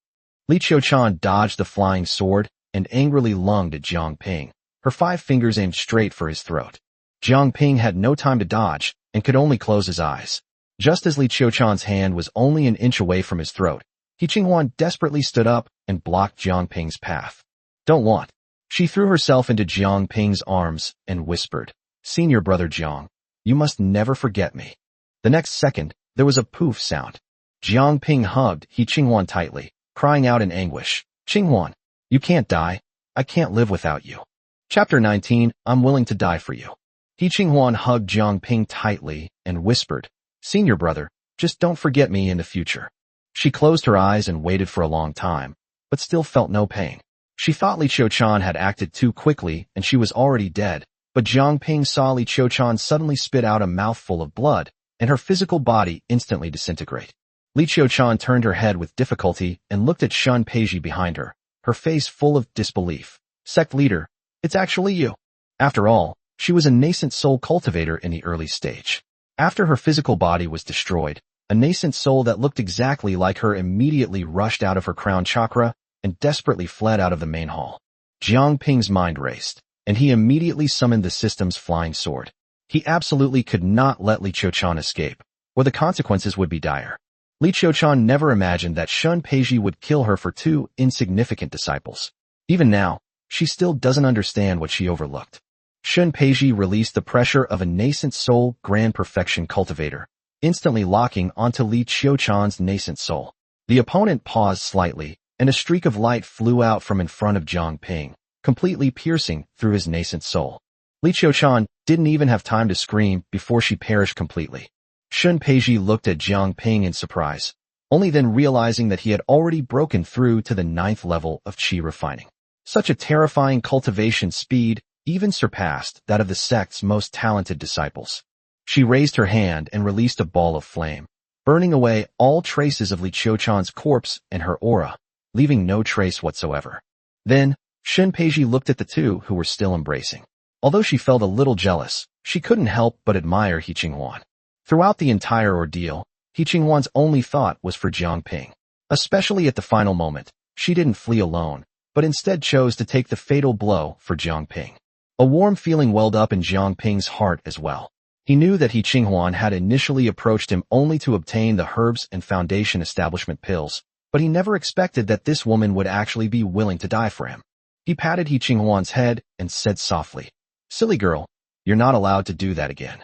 Li Qiuchan dodged the flying sword and angrily lunged at Jiang Ping, her 5 fingers aimed straight for his throat. Jiang Ping had no time to dodge and could only close his eyes. Just as Li Qiuchan's hand was only an inch away from his throat, He Qinghuan desperately stood up and blocked Jiang Ping's path. Don't want. She threw herself into Jiang Ping's arms and whispered, Senior brother Jiang, you must never forget me. The next second, there was a poof sound. Jiang Ping hugged He Qinghuan tightly, crying out in anguish, Qinghuan, you can't die. I can't live without you. Chapter 19, I'm willing to die for you. He Qinghuan hugged Jiang Ping tightly and whispered, Senior brother, just don't forget me in the future. She closed her eyes and waited for a long time, but still felt no pain. She thought Li Qiuchan had acted too quickly and she was already dead, but Jiang Ping saw Li Qiuchan suddenly spit out a mouthful of blood, and her physical body instantly disintegrate. Li Qiuchan turned her head with difficulty and looked at Shenpeiji behind her, her face full of disbelief. Sect leader, it's actually you. After all, she was a nascent soul cultivator in the early stage. After her physical body was destroyed, a nascent soul that looked exactly like her immediately rushed out of her crown chakra and desperately fled out of the main hall. Jiang Ping's mind raced, and he immediately summoned the system's flying sword. He absolutely could not let Li Qiuchan escape, or the consequences would be dire. Li Qiuchan never imagined that Shenpeiji would kill her for 2 insignificant disciples. Even now, she still doesn't understand what she overlooked. Shenpeiji released the pressure of a nascent soul grand perfection cultivator, instantly locking onto Li Qiuchan's nascent soul. The opponent paused slightly, and a streak of light flew out from in front of Jiang Ping, completely piercing through his nascent soul. Li Qiuchan didn't even have time to scream before she perished completely. Shenpeiji looked at Jiang Ping in surprise, only then realizing that he had already broken through to the 9th level of qi refining. Such a terrifying cultivation speed even surpassed that of the sect's most talented disciples. She raised her hand and released a ball of flame, burning away all traces of Li Qiuchan's corpse and her aura, leaving no trace whatsoever. Then, Shenpeiji looked at the 2 who were still embracing. Although she felt a little jealous, she couldn't help but admire He Qinghuan. Throughout the entire ordeal, He Qinghuan's only thought was for Jiang Ping. Especially at the final moment, she didn't flee alone, but instead chose to take the fatal blow for Jiang Ping. A warm feeling welled up in Jiang Ping's heart as well. He knew that He Qinghuan had initially approached him only to obtain the herbs and foundation establishment pills, but he never expected that this woman would actually be willing to die for him. He patted He Qinghuan's head and said softly, Silly girl, you're not allowed to do that again.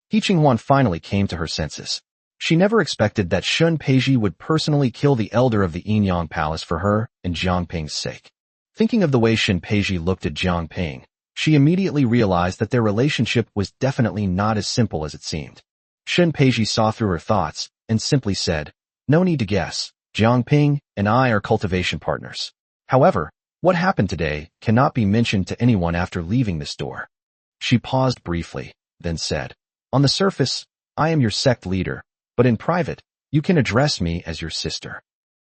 He Qinghuan finally came to her senses. She never expected that Shenpeiji would personally kill the elder of the Yin-Yang Palace for her and Jiang Ping's sake. Thinking of the way Shenpeiji looked at Jiang Ping, she immediately realized that their relationship was definitely not as simple as it seemed. Shenpeiji saw through her thoughts and simply said, "No need to guess. Jiang Ping and I are cultivation partners. However, what happened today cannot be mentioned to anyone after leaving this door." She paused briefly, then said, "On the surface, I am your sect leader, but in private, you can address me as your sister."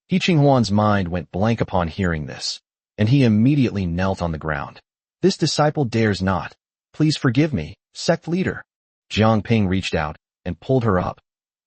He Qinghuan's mind went blank upon hearing this, and he immediately knelt on the ground. "This disciple dares not. Please forgive me, sect leader." Jiang Ping reached out and pulled her up.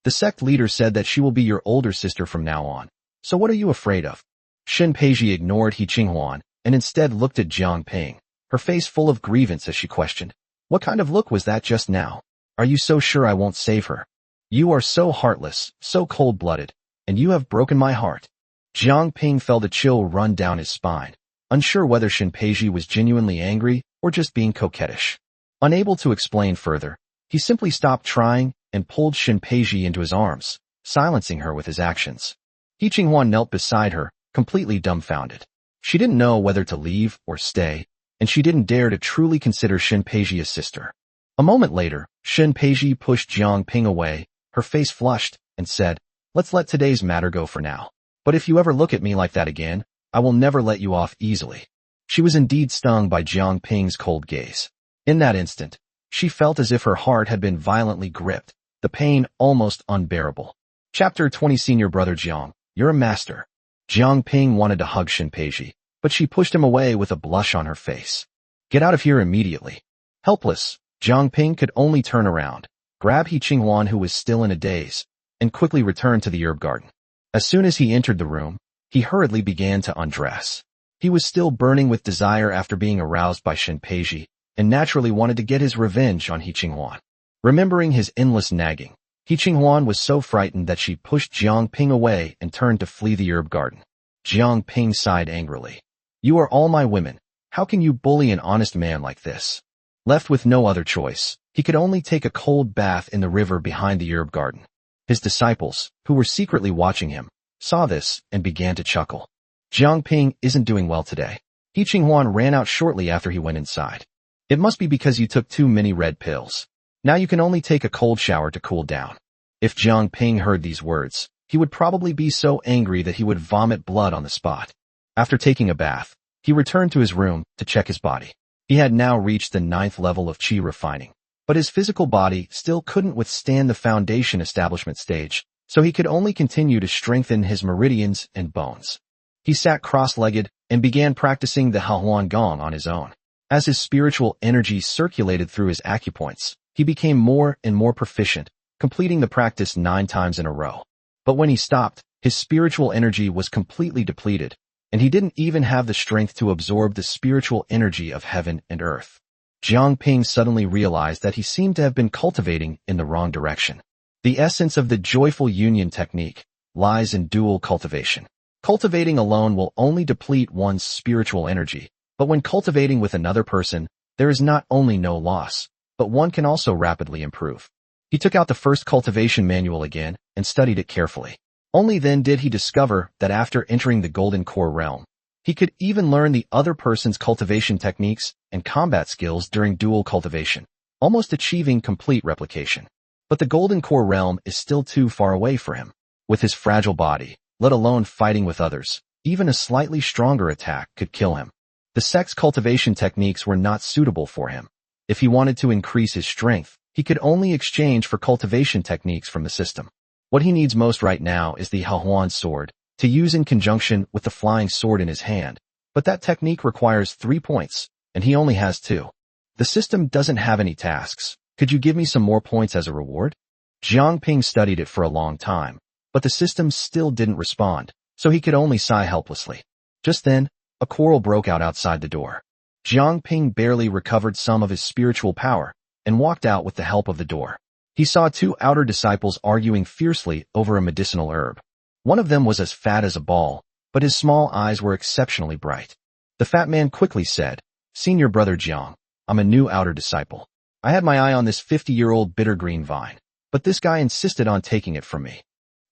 "The sect leader said that she will be your older sister from now on. So what are you afraid of?" Shen Peiji ignored He Qinghuan and instead looked at Jiang Ping, her face full of grievance as she questioned, "What kind of look was that just now? Are you so sure I won't save her? You are so heartless, so cold-blooded, and you have broken my heart." Jiang Ping felt a chill run down his spine, unsure whether Shen Peiji was genuinely angry or just being coquettish. Unable to explain further, he simply stopped trying and pulled Shen Peiji into his arms, silencing her with his actions. He Qinghuan knelt beside her, completely dumbfounded. She didn't know whether to leave or stay, and she didn't dare to truly consider Shen Peiji a sister. A moment later, Shen Peiji pushed Jiang Ping away, her face flushed, and said, "Let's let today's matter go for now. But if you ever look at me like that again, I will never let you off easily." She was indeed stung by Jiang Ping's cold gaze. In that instant, she felt as if her heart had been violently gripped, the pain almost unbearable. Chapter 20. Senior Brother Jiang, you're a master. Jiang Ping wanted to hug Shen Peiji, but she pushed him away with a blush on her face. "Get out of here immediately." Helpless, Jiang Ping could only turn around, grab He Qinghuan, who was still in a daze, and quickly return to the herb garden. As soon as he entered the room, he hurriedly began to undress. He was still burning with desire after being aroused by Shen Peiji, and naturally wanted to get his revenge on He Qinghuan. Remembering his endless nagging, He Qinghuan was so frightened that she pushed Jiang Ping away and turned to flee the herb garden. Jiang Ping sighed angrily. "You are all my women. How can you bully an honest man like this?" Left with no other choice, he could only take a cold bath in the river behind the herb garden. His disciples, who were secretly watching him, saw this and began to chuckle. "Jiang Ping isn't doing well today." He Qinghuan ran out shortly after he went inside. "It must be because you took too many red pills. Now you can only take a cold shower to cool down." If Jiang Ping heard these words, he would probably be so angry that he would vomit blood on the spot. After taking a bath, he returned to his room to check his body. He had now reached the 9th level of qi refining, but his physical body still couldn't withstand the foundation establishment stage, so he could only continue to strengthen his meridians and bones. He sat cross-legged and began practicing the Haohuan Gong on his own. As his spiritual energy circulated through his acupoints, he became more and more proficient, completing the practice 9 times in a row. But when he stopped, his spiritual energy was completely depleted, and he didn't even have the strength to absorb the spiritual energy of heaven and earth. Jiang Ping suddenly realized that he seemed to have been cultivating in the wrong direction. The essence of the joyful union technique lies in dual cultivation. Cultivating alone will only deplete one's spiritual energy, but when cultivating with another person, there is not only no loss, but one can also rapidly improve. He took out the first cultivation manual again and studied it carefully. Only then did he discover that after entering the Golden Core realm, he could even learn the other person's cultivation techniques and combat skills during dual cultivation, almost achieving complete replication. But the Golden Core realm is still too far away for him. With his fragile body, let alone fighting with others, even a slightly stronger attack could kill him. The sect's cultivation techniques were not suitable for him. If he wanted to increase his strength, he could only exchange for cultivation techniques from the system. What he needs most right now is the Haohuan sword, to use in conjunction with the flying sword in his hand, but that technique requires 3 points, and he only has 2. The system doesn't have any tasks. Could you give me some more points as a reward? Jiang Ping studied it for a long time, but the system still didn't respond, so he could only sigh helplessly. Just then, a quarrel broke out outside the door. Jiang Ping barely recovered some of his spiritual power and walked out with the help of the door. He saw 2 outer disciples arguing fiercely over a medicinal herb. One of them was as fat as a ball, but his small eyes were exceptionally bright. The fat man quickly said, "Senior Brother Jiang, I'm a new outer disciple. I had my eye on this 50-year-old bitter green vine, but this guy insisted on taking it from me."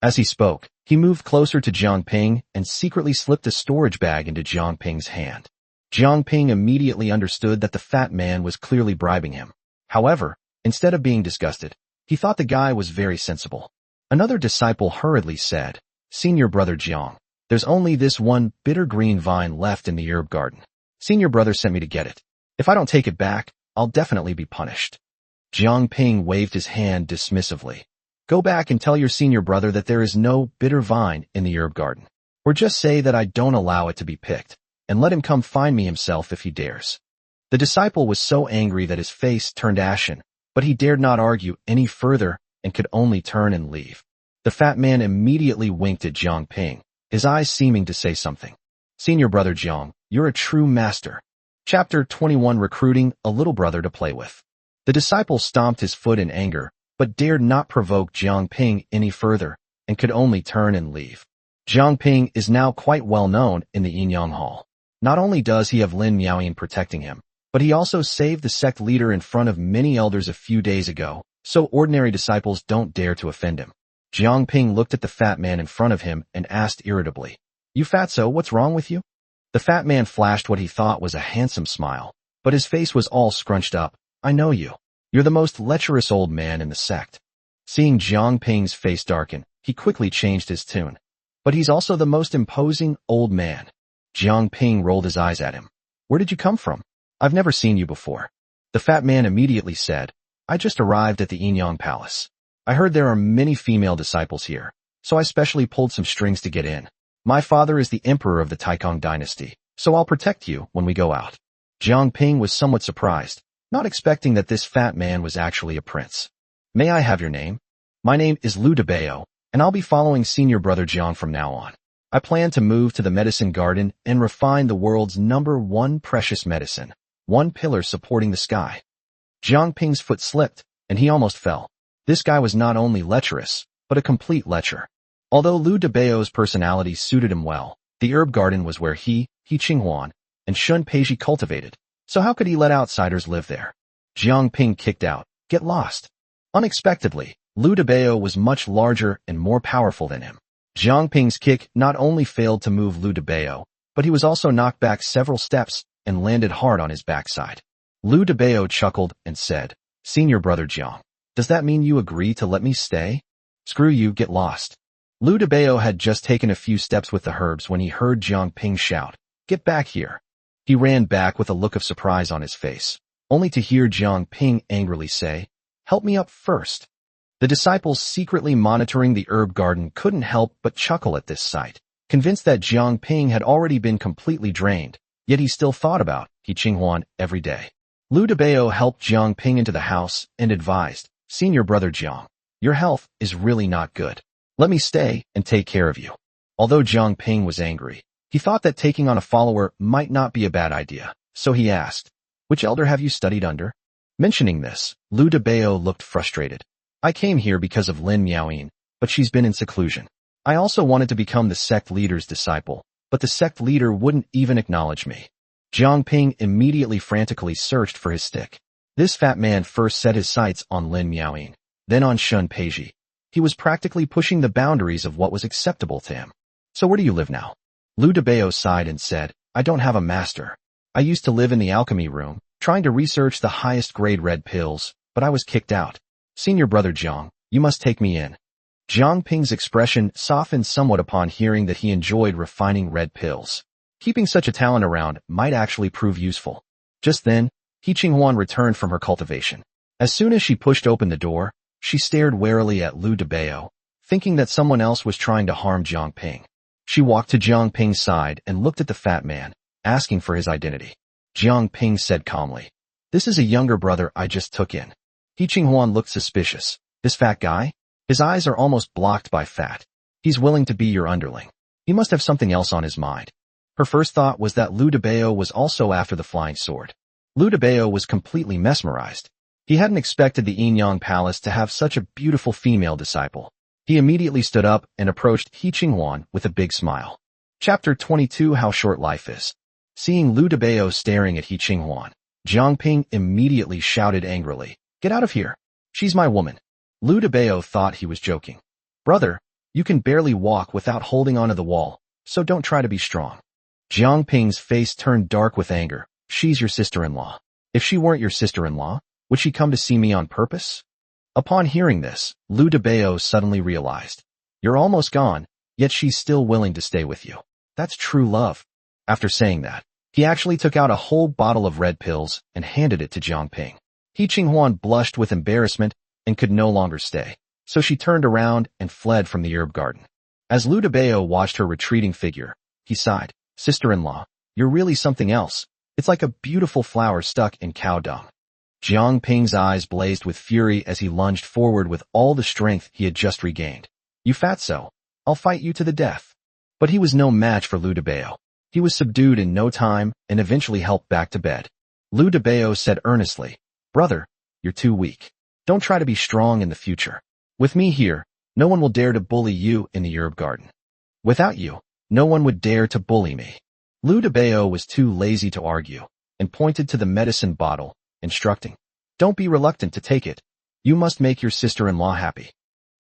As he spoke, he moved closer to Jiang Ping and secretly slipped a storage bag into Jiang Ping's hand. Jiang Ping immediately understood that the fat man was clearly bribing him. However, instead of being disgusted, he thought the guy was very sensible. Another disciple hurriedly said, Senior Brother Jiang, there's only this one bitter green vine left in the herb garden. Senior Brother sent me to get it. If I don't take it back, I'll definitely be punished. Jiang Ping waved his hand dismissively. Go back and tell your senior brother that there is no bitter vine in the herb garden. Or just say that I don't allow it to be picked, and let him come find me himself if he dares. The disciple was so angry that his face turned ashen, but he dared not argue any further and could only turn and leave. The fat man immediately winked at Jiang Ping, his eyes seeming to say something. Senior Brother Jiang, you're a true master. Chapter 21 Recruiting a Little Brother to Play With. The disciple stomped his foot in anger, but dared not provoke Jiang Ping any further, and could only turn and leave. Jiang Ping is now quite well known in the Yinyang Hall. Not only does he have Lin Miaoyin protecting him, but he also saved the sect leader in front of many elders a few days ago, so ordinary disciples don't dare to offend him. Jiang Ping looked at the fat man in front of him and asked irritably, You fatso, what's wrong with you? The fat man flashed what he thought was a handsome smile, but his face was all scrunched up. I know you. You're the most lecherous old man in the sect. Seeing Jiang Ping's face darken, he quickly changed his tune. But he's also the most imposing old man. Jiang Ping rolled his eyes at him. Where did you come from? I've never seen you before. The fat man immediately said, I just arrived at the Yinyang Palace. I heard there are many female disciples here, so I specially pulled some strings to get in. My father is the emperor of the Taikong dynasty, so I'll protect you when we go out. Jiang Ping was somewhat surprised, not expecting that this fat man was actually a prince. May I have your name? My name is Lu Debao, and I'll be following Senior Brother Jiang from now on. I plan to move to the medicine garden and refine the world's #1 precious medicine, one pillar supporting the sky. Jiang Ping's foot slipped, and he almost fell. This guy was not only lecherous, but a complete lecher. Although Lu Debao's personality suited him well, the herb garden was where he Qinghuan, and Shun Peiji cultivated, so how could he let outsiders live there? Jiang Ping kicked out, Get lost. Unexpectedly, Lu Debao was much larger and more powerful than him. Jiang Ping's kick not only failed to move Lu Debao, but he was also knocked back several steps and landed hard on his backside. Lu Debao chuckled and said, Senior Brother Jiang, does that mean you agree to let me stay? Screw you, get lost. Lu Debao had just taken a few steps with the herbs when he heard Jiang Ping shout, Get back here. He ran back with a look of surprise on his face, only to hear Jiang Ping angrily say, Help me up first. The disciples secretly monitoring the herb garden couldn't help but chuckle at this sight, convinced that Jiang Ping had already been completely drained, yet he still thought about Qinghuan every day. Lu Debao helped Jiang Ping into the house and advised, Senior Brother Jiang, your health is really not good. Let me stay and take care of you. Although Jiang Ping was angry, he thought that taking on a follower might not be a bad idea, so he asked, Which elder have you studied under? Mentioning this, Lu Debao looked frustrated. I came here because of Lin Miaoyin, but she's been in seclusion. I also wanted to become the sect leader's disciple, but the sect leader wouldn't even acknowledge me. Jiang Ping immediately frantically searched for his stick. This fat man first set his sights on Lin Miaoyin, then on Shun Peiji. He was practically pushing the boundaries of what was acceptable to him. So where do you live now? Lu Debao sighed and said, I don't have a master. I used to live in the alchemy room, trying to research the highest grade red pills, but I was kicked out. Senior Brother Jiang, you must take me in. Jiang Ping's expression softened somewhat upon hearing that he enjoyed refining red pills. Keeping such a talent around might actually prove useful. Just then, Qinghuan returned from her cultivation. As soon as she pushed open the door, she stared warily at Lu Debao, thinking that someone else was trying to harm Jiang Ping. She walked to Jiang Ping's side and looked at the fat man, asking for his identity. Jiang Ping said calmly, This is a younger brother I just took in. Qinghuan looked suspicious. This fat guy? His eyes are almost blocked by fat. He's willing to be your underling. He must have something else on his mind. Her first thought was that Lu Debao was also after the flying sword. Lu Debao was completely mesmerized. He hadn't expected the Yinyang Palace to have such a beautiful female disciple. He immediately stood up and approached Qinghuan with a big smile. Chapter 22 How Short Life Is. Seeing Lu Debao staring at Qinghuan, Jiang Ping immediately shouted angrily, Get out of here. She's my woman. Lu Debao thought he was joking. Brother, you can barely walk without holding onto the wall, so don't try to be strong. Jiang Ping's face turned dark with anger. She's your sister-in-law. If she weren't your sister-in-law, would she come to see me on purpose? Upon hearing this, Lu Debeo suddenly realized, "You're almost gone, yet she's still willing to stay with you. That's true love." After saying that, he actually took out a whole bottle of red pills and handed it to Jiang Ping. He Qinghuan blushed with embarrassment and could no longer stay, so she turned around and fled from the herb garden. As Lu Debeo watched her retreating figure, he sighed, "Sister-in-law, you're really something else. It's like a beautiful flower stuck in cow dung." Jiang Ping's eyes blazed with fury as he lunged forward with all the strength he had just regained. "You fatso, I'll fight you to the death." But he was no match for Lu Debeo. He was subdued in no time and eventually helped back to bed. Lu Debeo said earnestly, "Brother, you're too weak. Don't try to be strong in the future. With me here, no one will dare to bully you in the herb garden. Without you, no one would dare to bully me." Lu Debeo was too lazy to argue and pointed to the medicine bottle, instructing, "Don't be reluctant to take it. You must make your sister-in-law happy."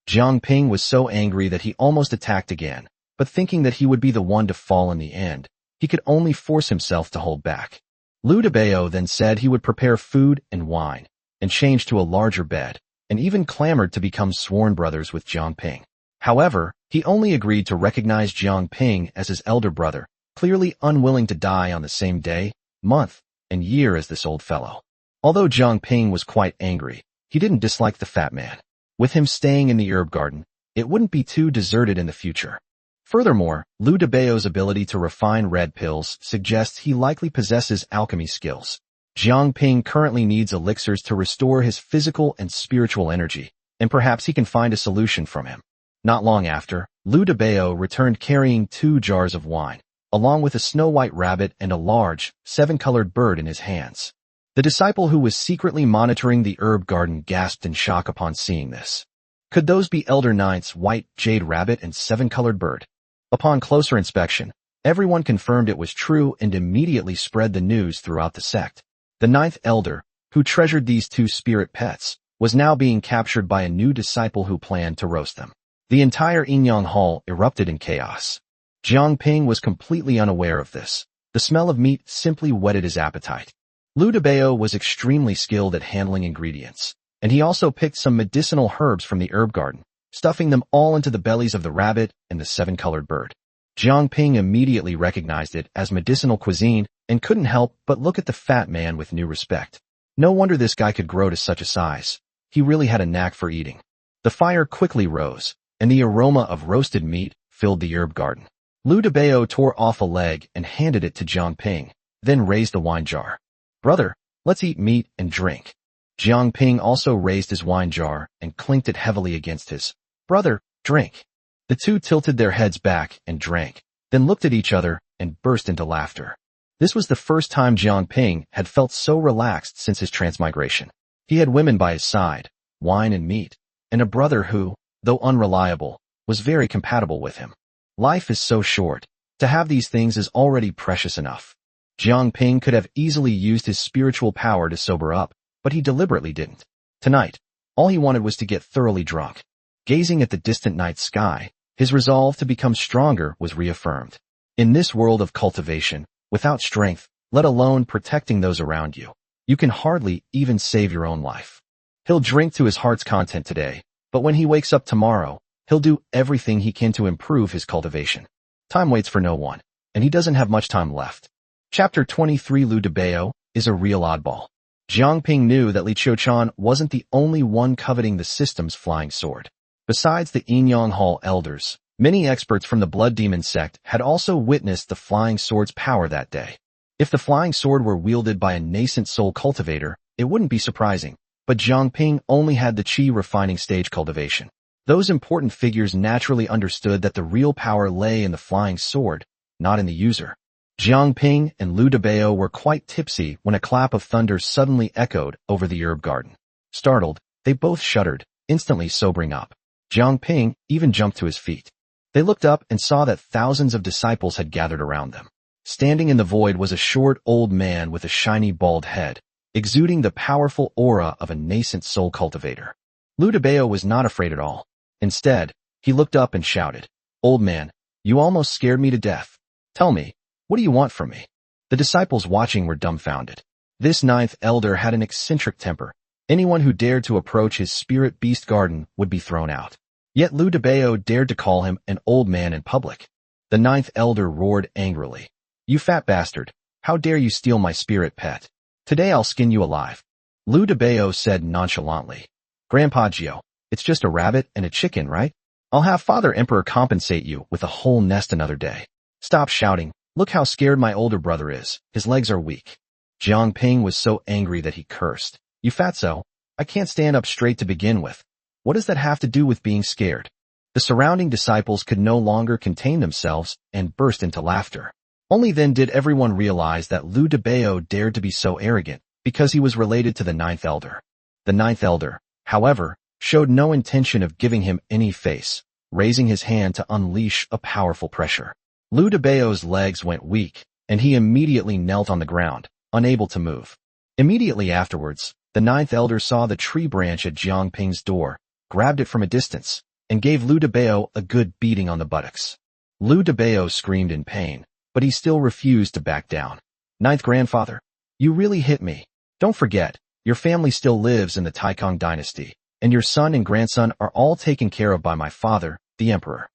Jiang Ping was so angry that he almost attacked again, but thinking that he would be the one to fall in the end, he could only force himself to hold back. Lu Debeo then said he would prepare food and wine, and change to a larger bed, and even clamored to become sworn brothers with Jiang Ping. However, he only agreed to recognize Jiang Ping as his elder brother, clearly unwilling to die on the same day, month, and year as this old fellow. Although Jiang Ping was quite angry, he didn't dislike the fat man. With him staying in the herb garden, it wouldn't be too deserted in the future. Furthermore, Lu Debeo's ability to refine red pills suggests he likely possesses alchemy skills. Jiang Ping currently needs elixirs to restore his physical and spiritual energy, and perhaps he can find a solution from him. Not long after, Lu Debeo returned carrying 2 jars of wine, along with a snow-white rabbit and a large, 7-colored bird in his hands. The disciple who was secretly monitoring the herb garden gasped in shock upon seeing this. Could those be Elder Ninth's white jade rabbit and 7-colored bird? Upon closer inspection, everyone confirmed it was true and immediately spread the news throughout the sect. The 9th elder, who treasured these 2 spirit pets, was now being captured by a new disciple who planned to roast them. The entire Yinyang Hall erupted in chaos. Jiang Ping was completely unaware of this. The smell of meat simply whetted his appetite. Lu Debeo was extremely skilled at handling ingredients, and he also picked some medicinal herbs from the herb garden, stuffing them all into the bellies of the rabbit and the 7-colored bird. Jiang Ping immediately recognized it as medicinal cuisine and couldn't help but look at the fat man with new respect. No wonder this guy could grow to such a size. He really had a knack for eating. The fire quickly rose, and the aroma of roasted meat filled the herb garden. Lu Debeo tore off a leg and handed it to Jiang Ping, then raised the wine jar. "Brother, let's eat meat and drink." Jiang Ping also raised his wine jar and clinked it heavily against his. "Brother, drink." The 2 tilted their heads back and drank, then looked at each other and burst into laughter. This was the first time Jiang Ping had felt so relaxed since his transmigration. He had women by his side, wine and meat, and a brother who, though unreliable, was very compatible with him. Life is so short. To have these things is already precious enough. Jiang Ping could have easily used his spiritual power to sober up, but he deliberately didn't. Tonight, all he wanted was to get thoroughly drunk. Gazing at the distant night sky, his resolve to become stronger was reaffirmed. In this world of cultivation, without strength, let alone protecting those around you, you can hardly even save your own life. He'll drink to his heart's content today, but when he wakes up tomorrow, he'll do everything he can to improve his cultivation. Time waits for no one, and he doesn't have much time left. Chapter 23 Lu Debeo is a real oddball. Jiang Ping knew that Li Qiuchan wasn't the only one coveting the system's flying sword. Besides the Yinyang Hall elders, many experts from the Blood Demon sect had also witnessed the flying sword's power that day. If the flying sword were wielded by a nascent soul cultivator, it wouldn't be surprising, but Jiang Ping only had the qi refining stage cultivation. Those important figures naturally understood that the real power lay in the flying sword, not in the user. Jiang Ping and Lu Debeo were quite tipsy when a clap of thunder suddenly echoed over the herb garden. Startled, they both shuddered, instantly sobering up. Jiang Ping even jumped to his feet. They looked up and saw that thousands of disciples had gathered around them. Standing in the void was a short old man with a shiny bald head, exuding the powerful aura of a nascent soul cultivator. Lu Debeo was not afraid at all. Instead, he looked up and shouted, "Old man, you almost scared me to death. Tell me, what do you want from me?" The disciples watching were dumbfounded. This 9th elder had an eccentric temper, Anyone who dared to approach his spirit beast garden would be thrown out. Yet Liu Debao dared to call him an old man in public. The ninth elder roared angrily. You fat bastard, how dare you steal my spirit pet? Today I'll skin you alive. Liu Debao said nonchalantly. Grandpa Gio, it's just a rabbit and a chicken, right? I'll have Father Emperor compensate you with a whole nest another day. Stop shouting, look how scared my older brother is, his legs are weak. Jiang Ping was so angry that he cursed. You fatso, I can't stand up straight to begin with. What does that have to do with being scared? The surrounding disciples could no longer contain themselves and burst into laughter. Only then did everyone realize that Liu Debao dared to be so arrogant because he was related to the ninth elder. The ninth elder, however, showed no intention of giving him any face, raising his hand to unleash a powerful pressure. Liu Debao's legs went weak, and he immediately knelt on the ground, unable to move. Immediately afterwards, the ninth elder saw the tree branch at Jiang Ping's door, grabbed it from a distance, and gave Liu Debao a good beating on the buttocks. Liu Debao screamed in pain, but he still refused to back down. Ninth grandfather, you really hit me. Don't forget, your family still lives in the Taikong dynasty, and your son and grandson are all taken care of by my father, the emperor.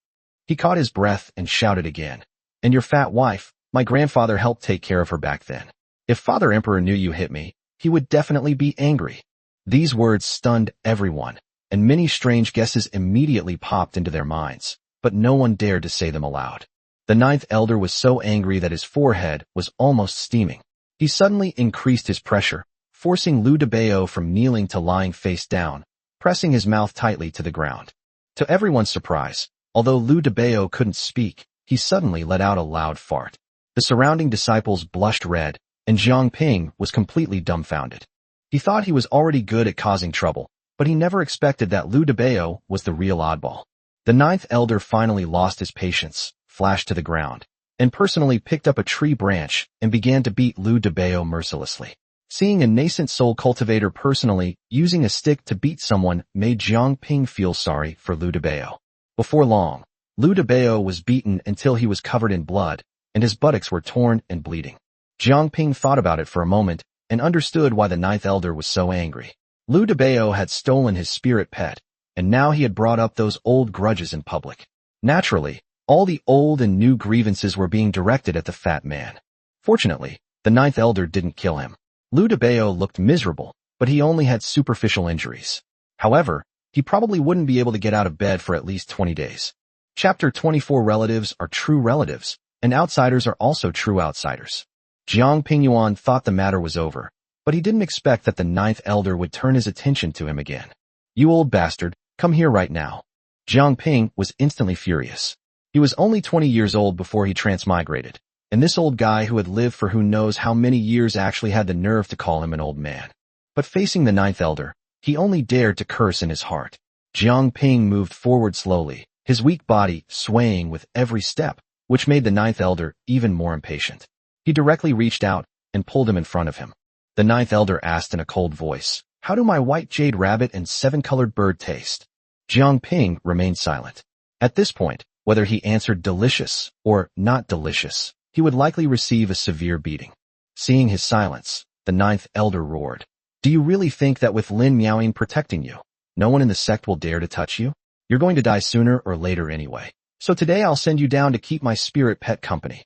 He caught his breath and shouted again. And your fat wife, my grandfather helped take care of her back then. If Father Emperor knew you hit me, he would definitely be angry. These words stunned everyone, and many strange guesses immediately popped into their minds, but no one dared to say them aloud. The ninth elder was so angry that his forehead was almost steaming. He suddenly increased his pressure, forcing Liu Debao from kneeling to lying face down, pressing his mouth tightly to the ground. To everyone's surprise, although Liu Debao couldn't speak, he suddenly let out a loud fart. The surrounding disciples blushed red, and Jiang Ping was completely dumbfounded. He thought he was already good at causing trouble, but he never expected that Liu Debao was the real oddball. The ninth elder finally lost his patience, flashed to the ground, and personally picked up a tree branch and began to beat Liu Debao mercilessly. Seeing a nascent soul cultivator personally using a stick to beat someone made Jiang Ping feel sorry for Liu Debao. Before long, Liu Debao was beaten until he was covered in blood, and his buttocks were torn and bleeding. Jiang Ping thought about it for a moment and understood why the ninth elder was so angry. Liu Debao had stolen his spirit pet, and now he had brought up those old grudges in public. Naturally, all the old and new grievances were being directed at the fat man. Fortunately, the ninth elder didn't kill him. Liu Debao looked miserable, but he only had superficial injuries. However, he probably wouldn't be able to get out of bed for at least 20 days. Chapter 24 Relatives are true relatives, and outsiders are also true outsiders. Jiang Pingyuan thought the matter was over, but he didn't expect that the ninth elder would turn his attention to him again. You old bastard, come here right now. Jiang Ping was instantly furious. He was only 20 years old before he transmigrated, and this old guy who had lived for who knows how many years actually had the nerve to call him an old man. But facing the ninth elder, he only dared to curse in his heart. Jiang Ping moved forward slowly, his weak body swaying with every step, which made the ninth elder even more impatient. He directly reached out and pulled him in front of him. The ninth elder asked in a cold voice, how do my white jade rabbit and seven-colored bird taste? Jiang Ping remained silent. At this point, whether he answered delicious or not delicious, he would likely receive a severe beating. Seeing his silence, the ninth elder roared. Do you really think that with Lin Miaoying protecting you, no one in the sect will dare to touch you? You're going to die sooner or later anyway. So today I'll send you down to keep my spirit pet company.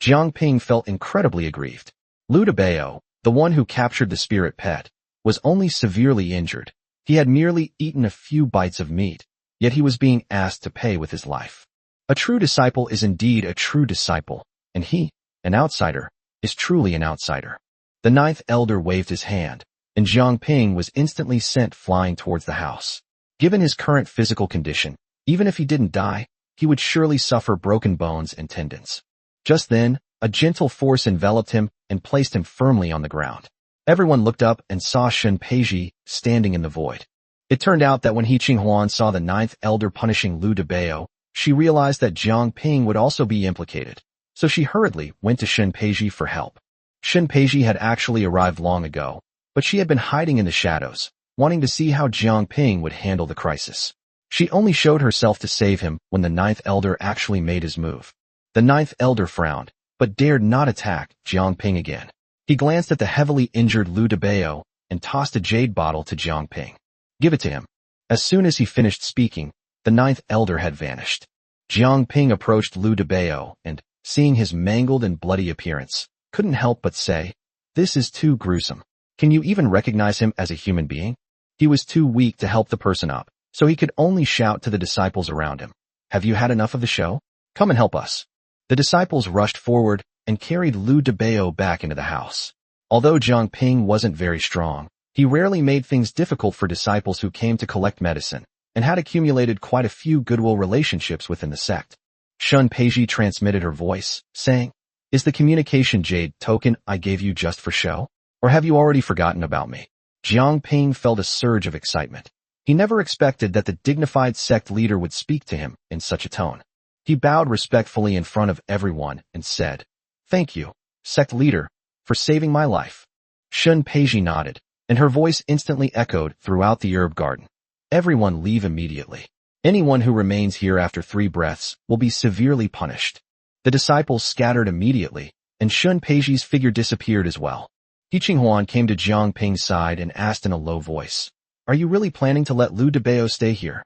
Jiang Ping felt incredibly aggrieved. Liu Debao, the one who captured the spirit pet, was only severely injured. He had merely eaten a few bites of meat, yet he was being asked to pay with his life. A true disciple is indeed a true disciple, and he, an outsider, is truly an outsider. The ninth elder waved his hand, and Jiang Ping was instantly sent flying towards the house. Given his current physical condition, even if he didn't die, he would surely suffer broken bones and tendons. Just then, a gentle force enveloped him and placed him firmly on the ground. Everyone looked up and saw Shen Peiji standing in the void. It turned out that when He Qinghuan saw the ninth elder punishing Liu Debao, she realized that Jiang Ping would also be implicated, so she hurriedly went to Shen Peiji for help. Shen Peiji had actually arrived long ago, but she had been hiding in the shadows, wanting to see how Jiang Ping would handle the crisis. She only showed herself to save him when the ninth elder actually made his move. The ninth elder frowned, but dared not attack Jiang Ping again. He glanced at the heavily injured Liu Debao and tossed a jade bottle to Jiang Ping. Give it to him. As soon as he finished speaking, the ninth elder had vanished. Jiang Ping approached Lu Debao and, seeing his mangled and bloody appearance, couldn't help but say, "This is too gruesome. Can you even recognize him as a human being?" He was too weak to help the person up, so he could only shout to the disciples around him, "Have you had enough of the show? Come and help us." The disciples rushed forward and carried Lu Debao back into the house. Although Jiang Ping wasn't very strong, he rarely made things difficult for disciples who came to collect medicine, and had accumulated quite a few goodwill relationships within the sect. Shun Peiji transmitted her voice, saying, "Is the communication jade token I gave you just for show? Or have you already forgotten about me?" Jiang Ping felt a surge of excitement. He never expected that the dignified sect leader would speak to him in such a tone. He bowed respectfully in front of everyone and said, "Thank you, sect leader, for saving my life." Shun Peiji nodded, and her voice instantly echoed throughout the herb garden. "Everyone leave immediately. Anyone who remains here after 3 breaths will be severely punished." The disciples scattered immediately, and Shun Peiji's figure disappeared as well. He Qinghuan came to Jiang Ping's side and asked in a low voice, "Are you really planning to let Lu Debao stay here?"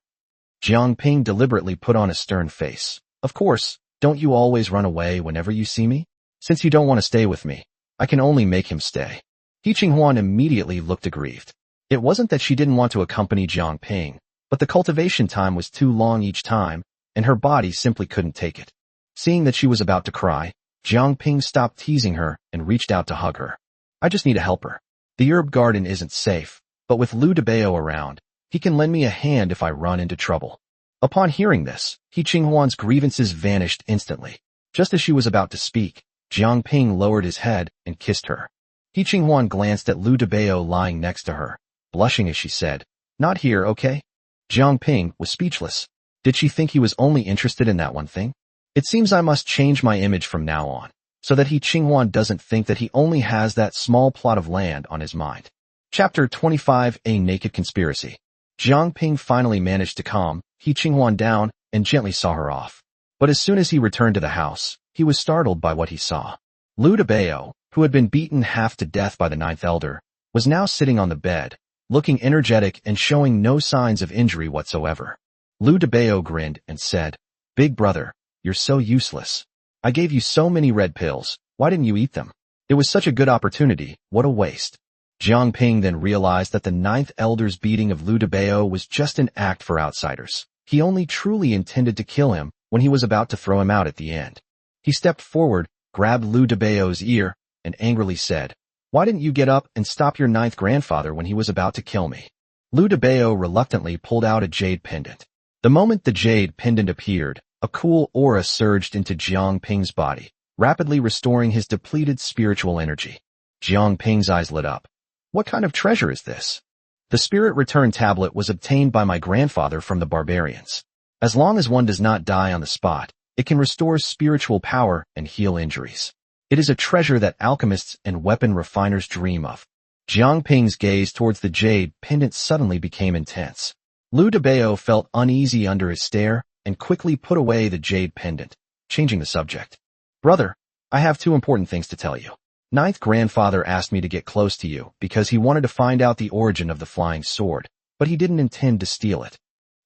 Jiang Ping deliberately put on a stern face. "Of course, don't you always run away whenever you see me? Since you don't want to stay with me, I can only make him stay." He Qinghuan immediately looked aggrieved. It wasn't that she didn't want to accompany Jiang Ping, but the cultivation time was too long each time, and her body simply couldn't take it. Seeing that she was about to cry, Jiang Ping stopped teasing her and reached out to hug her. "I just need a helper. The herb garden isn't safe, but with Lu Debao around, he can lend me a hand if I run into trouble." Upon hearing this, He Qinghuan's grievances vanished instantly. Just as she was about to speak, Jiang Ping lowered his head and kissed her. He Qinghuan glanced at Lu Debao lying next to her, blushing as she said, "Not here, okay?" Jiang Ping was speechless. Did she think he was only interested in that one thing? It seems I must change my image from now on, so that He Qinghuan doesn't think that he only has that small plot of land on his mind. Chapter 25: A Naked Conspiracy. Jiang Ping finally managed to calm He Qinghuan down and gently saw her off. But as soon as he returned to the house, he was startled by what he saw. Lu Debao, who had been beaten half to death by the ninth elder, was now sitting on the bed, looking energetic and showing no signs of injury whatsoever. Lu Debao grinned and said, "Big brother, you're so useless. I gave you so many red pills, why didn't you eat them? It was such a good opportunity, what a waste." Jiang Ping then realized that the ninth elder's beating of Lu Debao was just an act for outsiders. He only truly intended to kill him when he was about to throw him out at the end. He stepped forward, grabbed Lu Debao's ear, and angrily said, "Why didn't you get up and stop your ninth grandfather when he was about to kill me?" Lu Debao reluctantly pulled out a jade pendant. The moment the jade pendant appeared, a cool aura surged into Jiang Ping's body, rapidly restoring his depleted spiritual energy. Jiang Ping's eyes lit up. "What kind of treasure is this?" "The spirit return tablet was obtained by my grandfather from the barbarians. As long as one does not die on the spot, it can restore spiritual power and heal injuries. It is a treasure that alchemists and weapon refiners dream of." Jiang Ping's gaze towards the jade pendant suddenly became intense. Lu Debao felt uneasy under his stare and quickly put away the jade pendant, changing the subject. "Brother, I have 2 important things to tell you. Ninth grandfather asked me to get close to you because he wanted to find out the origin of the flying sword, but he didn't intend to steal it."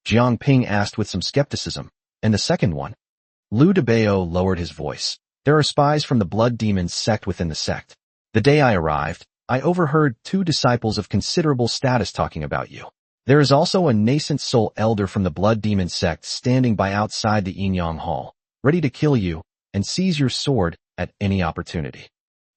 Jiang Ping asked with some skepticism, "And the second one?" Lu Debao lowered his voice. "There are spies from the Blood Demons sect within the sect. The day I arrived, I overheard 2 disciples of considerable status talking about you. There is also a nascent soul elder from the Blood Demon sect standing by outside the Yin Yang Hall, ready to kill you and seize your sword at any opportunity."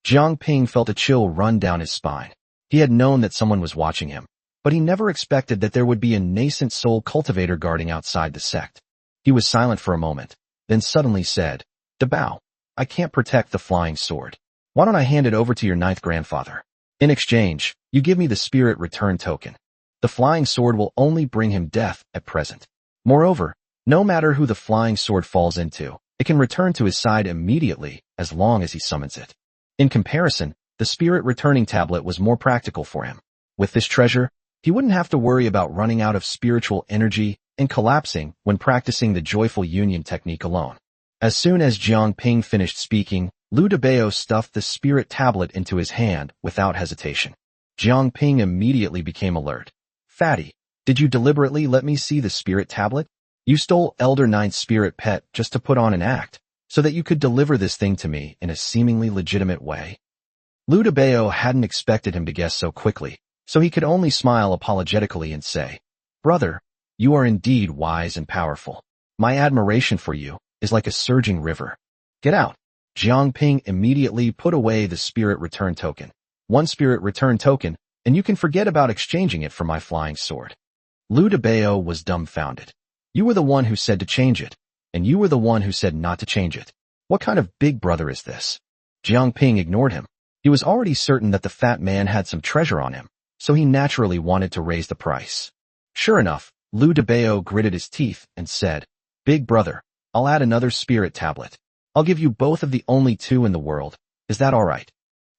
Jiang Ping felt a chill run down his spine. He had known that someone was watching him, but he never expected that there would be a nascent soul cultivator guarding outside the sect. He was silent for a moment, then suddenly said, "Debao, I can't protect the flying sword. Why don't I hand it over to your ninth grandfather? In exchange, you give me the spirit return token. The flying sword will only bring him death at present. Moreover, no matter who the flying sword falls into, it can return to his side immediately as long as he summons it." In comparison, the spirit returning tablet was more practical for him. With this treasure, he wouldn't have to worry about running out of spiritual energy and collapsing when practicing the joyful union technique alone. As soon as Jiang Ping finished speaking, Lu Debao stuffed the spirit tablet into his hand without hesitation. Jiang Ping immediately became alert. Fatty, did you deliberately let me see the spirit tablet? You stole Elder Ninth's spirit pet just to put on an act, so that you could deliver this thing to me in a seemingly legitimate way. Liu Debao hadn't expected him to guess so quickly, so he could only smile apologetically and say, Brother, you are indeed wise and powerful. My admiration for you is like a surging river. Get out. Jiang Ping immediately put away the spirit return token. One spirit return token, and you can forget about exchanging it for my flying sword. Liu Debao was dumbfounded. You were the one who said to change it, and you were the one who said not to change it. What kind of big brother is this? Jiang Ping ignored him. He was already certain that the fat man had some treasure on him, so he naturally wanted to raise the price. Sure enough, Liu Debao gritted his teeth and said, Big brother, I'll add another spirit tablet. I'll give you both of the only two in the world. Is that alright?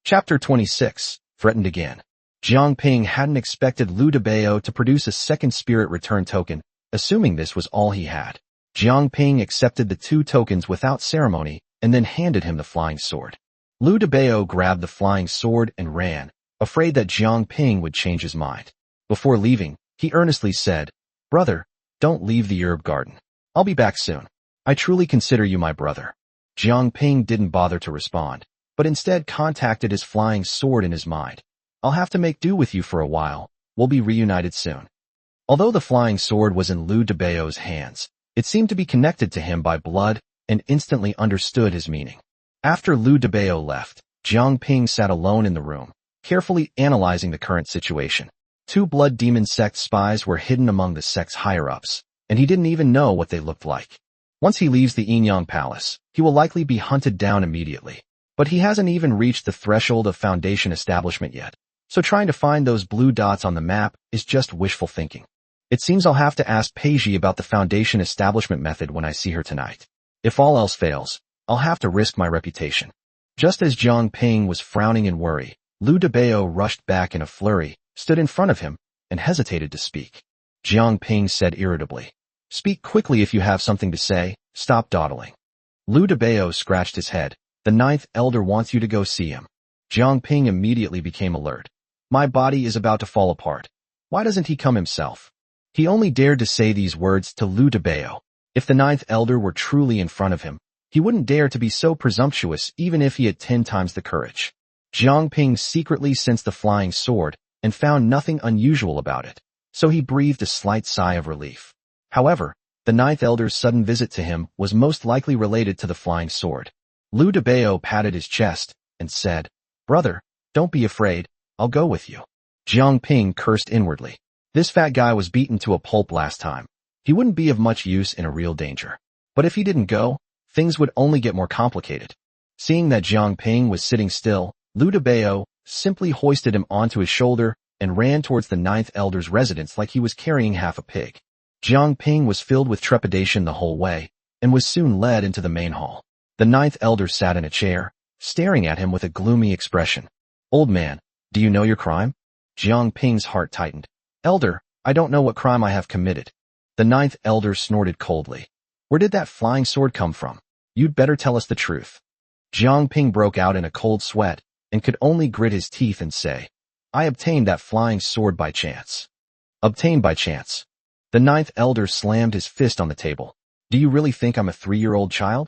Chapter 26, threatened again. Jiang Ping hadn't expected Liu Debao to produce a second spirit return token, assuming this was all he had. Jiang Ping accepted the two tokens without ceremony and then handed him the flying sword. Liu Debao grabbed the flying sword and ran, afraid that Jiang Ping would change his mind. Before leaving, he earnestly said, Brother, don't leave the herb garden. I'll be back soon. I truly consider you my brother. Jiang Ping didn't bother to respond, but instead contacted his flying sword in his mind. I'll have to make do with you for a while. We'll be reunited soon. Although the flying sword was in Liu Debao's hands, it seemed to be connected to him by blood and instantly understood his meaning. After Liu Debao left, Jiang Ping sat alone in the room, carefully analyzing the current situation. Two blood demon sect spies were hidden among the sect's higher-ups, and he didn't even know what they looked like. Once he leaves the Yinyang Palace, he will likely be hunted down immediately. But he hasn't even reached the threshold of Foundation establishment yet, so trying to find those blue dots on the map is just wishful thinking. It seems I'll have to ask Peiji about the Foundation establishment method when I see her tonight. If all else fails, I'll have to risk my reputation. Just as Jiang Ping was frowning in worry, Liu Debao rushed back in a flurry, stood in front of him, and hesitated to speak. Jiang Ping said irritably, Speak quickly if you have something to say, stop dawdling. Liu Debao scratched his head. The ninth elder wants you to go see him. Jiang Ping immediately became alert. My body is about to fall apart. Why doesn't he come himself? He only dared to say these words to Liu Debao. If the ninth elder were truly in front of him, he wouldn't dare to be so presumptuous even if he had 10 times the courage. Jiang Ping secretly sensed the flying sword and found nothing unusual about it, so he breathed a slight sigh of relief. However, the ninth elder's sudden visit to him was most likely related to the flying sword. Liu Debao patted his chest and said, Brother, don't be afraid, I'll go with you. Jiang Ping cursed inwardly. This fat guy was beaten to a pulp last time. He wouldn't be of much use in a real danger. But if he didn't go, things would only get more complicated. Seeing that Jiang Ping was sitting still, Liu Debao simply hoisted him onto his shoulder and ran towards the ninth elder's residence like he was carrying half a pig. Jiang Ping was filled with trepidation the whole way, and was soon led into the main hall. The ninth elder sat in a chair, staring at him with a gloomy expression. Old man, do you know your crime? Jiang Ping's heart tightened. Elder, I don't know what crime I have committed. The ninth elder snorted coldly. Where did that flying sword come from? You'd better tell us the truth. Jiang Ping broke out in a cold sweat, and could only grit his teeth and say, I obtained that flying sword by chance. Obtained by chance. The ninth elder slammed his fist on the table. Do you really think I'm a 3-year-old child?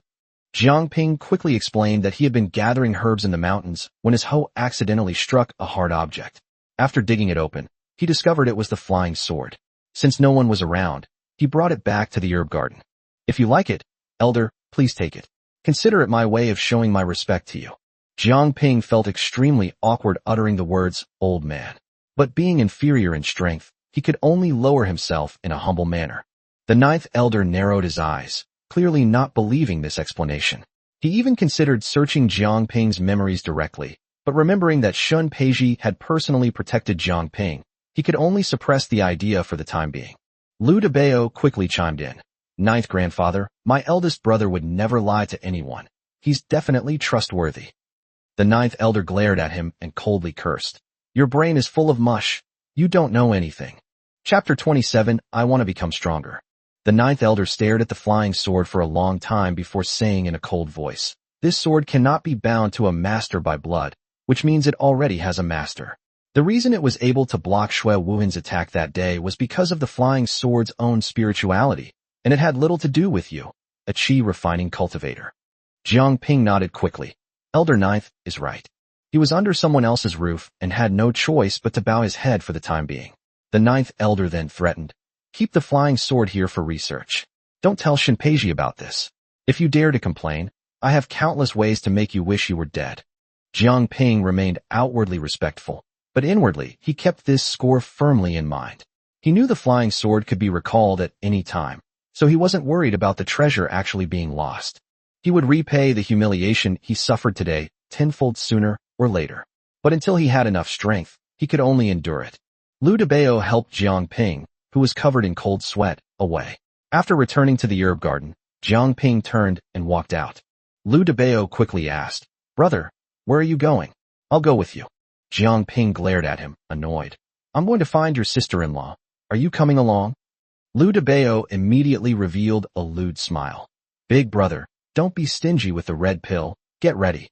Jiang Ping quickly explained that he had been gathering herbs in the mountains when his hoe accidentally struck a hard object. After digging it open, he discovered it was the flying sword. Since no one was around, he brought it back to the herb garden. If you like it, elder, please take it. Consider it my way of showing my respect to you. Jiang Ping felt extremely awkward uttering the words, old man. But being inferior in strength, he could only lower himself in a humble manner. The ninth elder narrowed his eyes, clearly not believing this explanation. He even considered searching Jiang Ping's memories directly, but remembering that Shun Peiji had personally protected Jiang Ping, he could only suppress the idea for the time being. Liu Debao quickly chimed in. Ninth grandfather, my eldest brother would never lie to anyone. He's definitely trustworthy. The ninth elder glared at him and coldly cursed. Your brain is full of mush. You don't know anything. Chapter 27, I want to become stronger. The ninth elder stared at the flying sword for a long time before saying in a cold voice, this sword cannot be bound to a master by blood, which means it already has a master. The reason it was able to block Shui Wuhan's attack that day was because of the flying sword's own spirituality, and it had little to do with you, a chi refining cultivator. Jiang Ping nodded quickly. Elder Ninth is right. He was under someone else's roof and had no choice but to bow his head for the time being. The ninth elder then threatened, keep the flying sword here for research. Don't tell Shinpeiji about this. If you dare to complain, I have countless ways to make you wish you were dead. Jiang Ping remained outwardly respectful, but inwardly he kept this score firmly in mind. He knew the flying sword could be recalled at any time, so he wasn't worried about the treasure actually being lost. He would repay the humiliation he suffered today tenfold sooner or later. But until he had enough strength, he could only endure it. Liu Debao helped Jiang Ping, who was covered in cold sweat, away. After returning to the herb garden, Jiang Ping turned and walked out. Liu Debao quickly asked, Brother, where are you going? I'll go with you. Jiang Ping glared at him, annoyed. I'm going to find your sister-in-law. Are you coming along? Liu Debao immediately revealed a lewd smile. Big brother, don't be stingy with the red pill, get ready.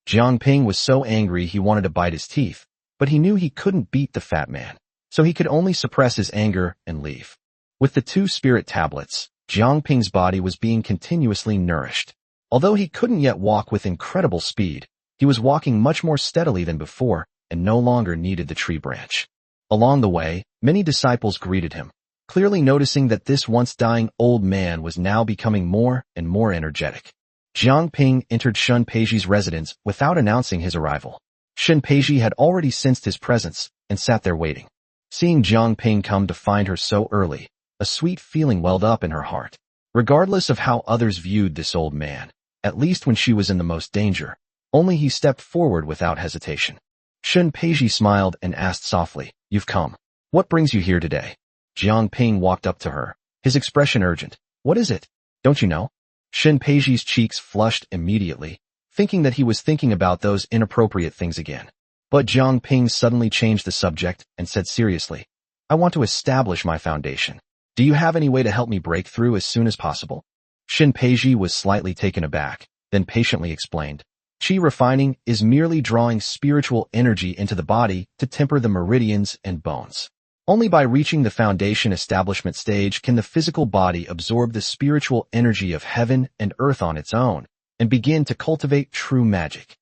Jiang Ping was so angry he wanted to bite his teeth, but he knew he couldn't beat the fat man, so he could only suppress his anger and leave. With the 2 spirit tablets, Jiang Ping's body was being continuously nourished. Although he couldn't yet walk with incredible speed, he was walking much more steadily than before and no longer needed the tree branch. Along the way, many disciples greeted him, clearly noticing that this once dying old man was now becoming more and more energetic. Jiang Ping entered Shinpeiji's residence without announcing his arrival. Shinpeiji had already sensed his presence and sat there waiting. Seeing Jiang Ping come to find her so early, a sweet feeling welled up in her heart. Regardless of how others viewed this old man, at least when she was in the most danger, only he stepped forward without hesitation. Shinpeiji smiled and asked softly, You've come. What brings you here today? Jiang Ping walked up to her, his expression urgent. What is it? Don't you know? Shinpeiji's cheeks flushed immediately, thinking that he was thinking about those inappropriate things again. But Jiang Ping suddenly changed the subject and said seriously, I want to establish my foundation. Do you have any way to help me break through as soon as possible? Shinpeiji was slightly taken aback, then patiently explained. Qi refining is merely drawing spiritual energy into the body to temper the meridians and bones. Only by reaching the foundation establishment stage can the physical body absorb the spiritual energy of heaven and earth on its own and begin to cultivate true magic.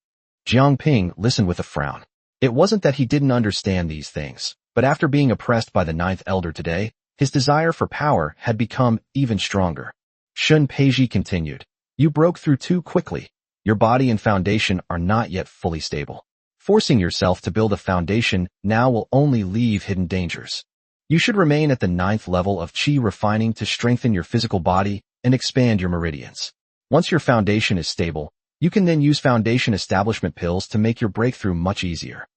Jiang Ping listened with a frown. It wasn't that he didn't understand these things, but after being oppressed by the 9th elder today, his desire for power had become even stronger. Shinpeiji continued, You broke through too quickly. Your body and foundation are not yet fully stable. Forcing yourself to build a foundation now will only leave hidden dangers. You should remain at the 9th level of Qi refining to strengthen your physical body and expand your meridians. Once your foundation is stable, you can then use foundation establishment pills to make your breakthrough much easier.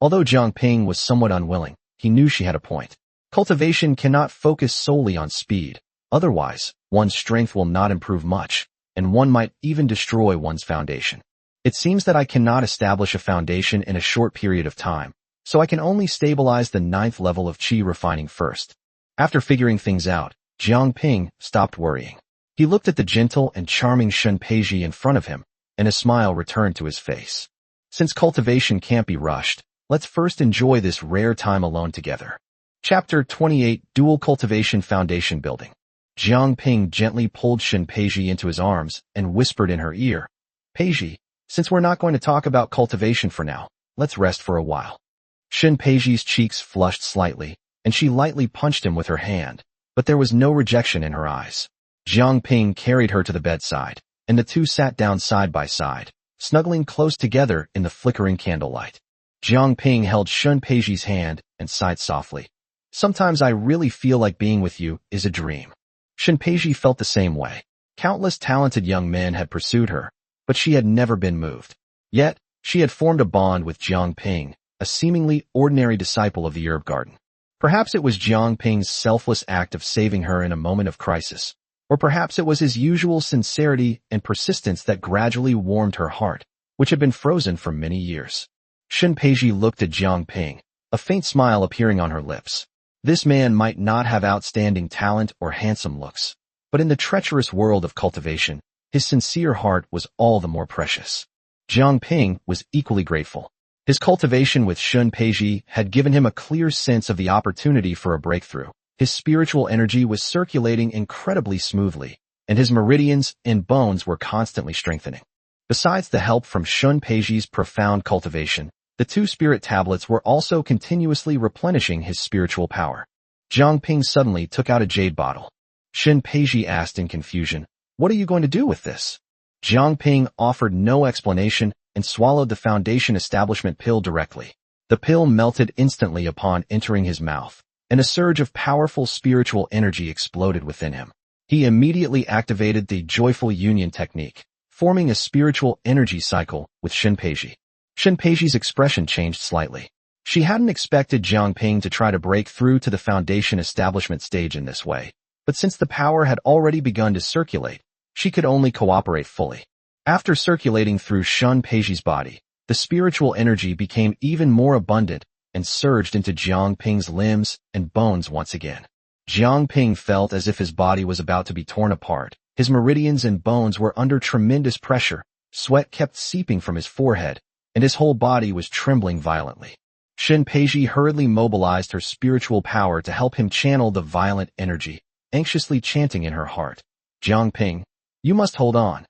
Although Jiang Ping was somewhat unwilling, he knew she had a point. Cultivation cannot focus solely on speed. Otherwise, one's strength will not improve much, and one might even destroy one's foundation. It seems that I cannot establish a foundation in a short period of time, so I can only stabilize the 9th level of Qi refining first. After figuring things out, Jiang Ping stopped worrying. He looked at the gentle and charming Shinpeiji in front of him, and a smile returned to his face. Since cultivation can't be rushed, let's first enjoy this rare time alone together. Chapter 28 Dual-Cultivation Foundation Building. Jiang Ping gently pulled Shinpeiji into his arms and whispered in her ear, Peiji, since we're not going to talk about cultivation for now, let's rest for a while. Shinpeiji's cheeks flushed slightly, and she lightly punched him with her hand, but there was no rejection in her eyes. Jiang Ping carried her to the bedside, and the two sat down side by side, snuggling close together in the flickering candlelight. Jiang Ping held Shinpeiji's hand and sighed softly. Sometimes I really feel like being with you is a dream. Shinpeiji felt the same way. Countless talented young men had pursued her, but she had never been moved. Yet, she had formed a bond with Jiang Ping, a seemingly ordinary disciple of the herb garden. Perhaps it was Jiang Ping's selfless act of saving her in a moment of crisis, or perhaps it was his usual sincerity and persistence that gradually warmed her heart, which had been frozen for many years. Shinpeiji looked at Jiang Ping, a faint smile appearing on her lips. This man might not have outstanding talent or handsome looks, but in the treacherous world of cultivation, his sincere heart was all the more precious. Jiang Ping was equally grateful. His cultivation with Shun Peiji had given him a clear sense of the opportunity for a breakthrough. His spiritual energy was circulating incredibly smoothly, and his meridians and bones were constantly strengthening. Besides the help from Shun Peiji's profound cultivation, the two spirit tablets were also continuously replenishing his spiritual power. Jiang Ping suddenly took out a jade bottle. Shun Peiji asked in confusion, "What are you going to do with this?" Jiang Ping offered no explanation and swallowed the foundation establishment pill directly. The pill melted instantly upon entering his mouth, and a surge of powerful spiritual energy exploded within him. He immediately activated the joyful union technique, forming a spiritual energy cycle with Shun Peiji. Shun Peiji's expression changed slightly. She hadn't expected Jiang Ping to try to break through to the foundation establishment stage in this way, but since the power had already begun to circulate, she could only cooperate fully. After circulating through Shun Peiji's body, the spiritual energy became even more abundant and surged into Jiang Ping's limbs and bones once again. Jiang Ping felt as if his body was about to be torn apart. His meridians and bones were under tremendous pressure, sweat kept seeping from his forehead, and his whole body was trembling violently. Shun Peiji hurriedly mobilized her spiritual power to help him channel the violent energy, anxiously chanting in her heart, "Jiang Ping, you must hold on."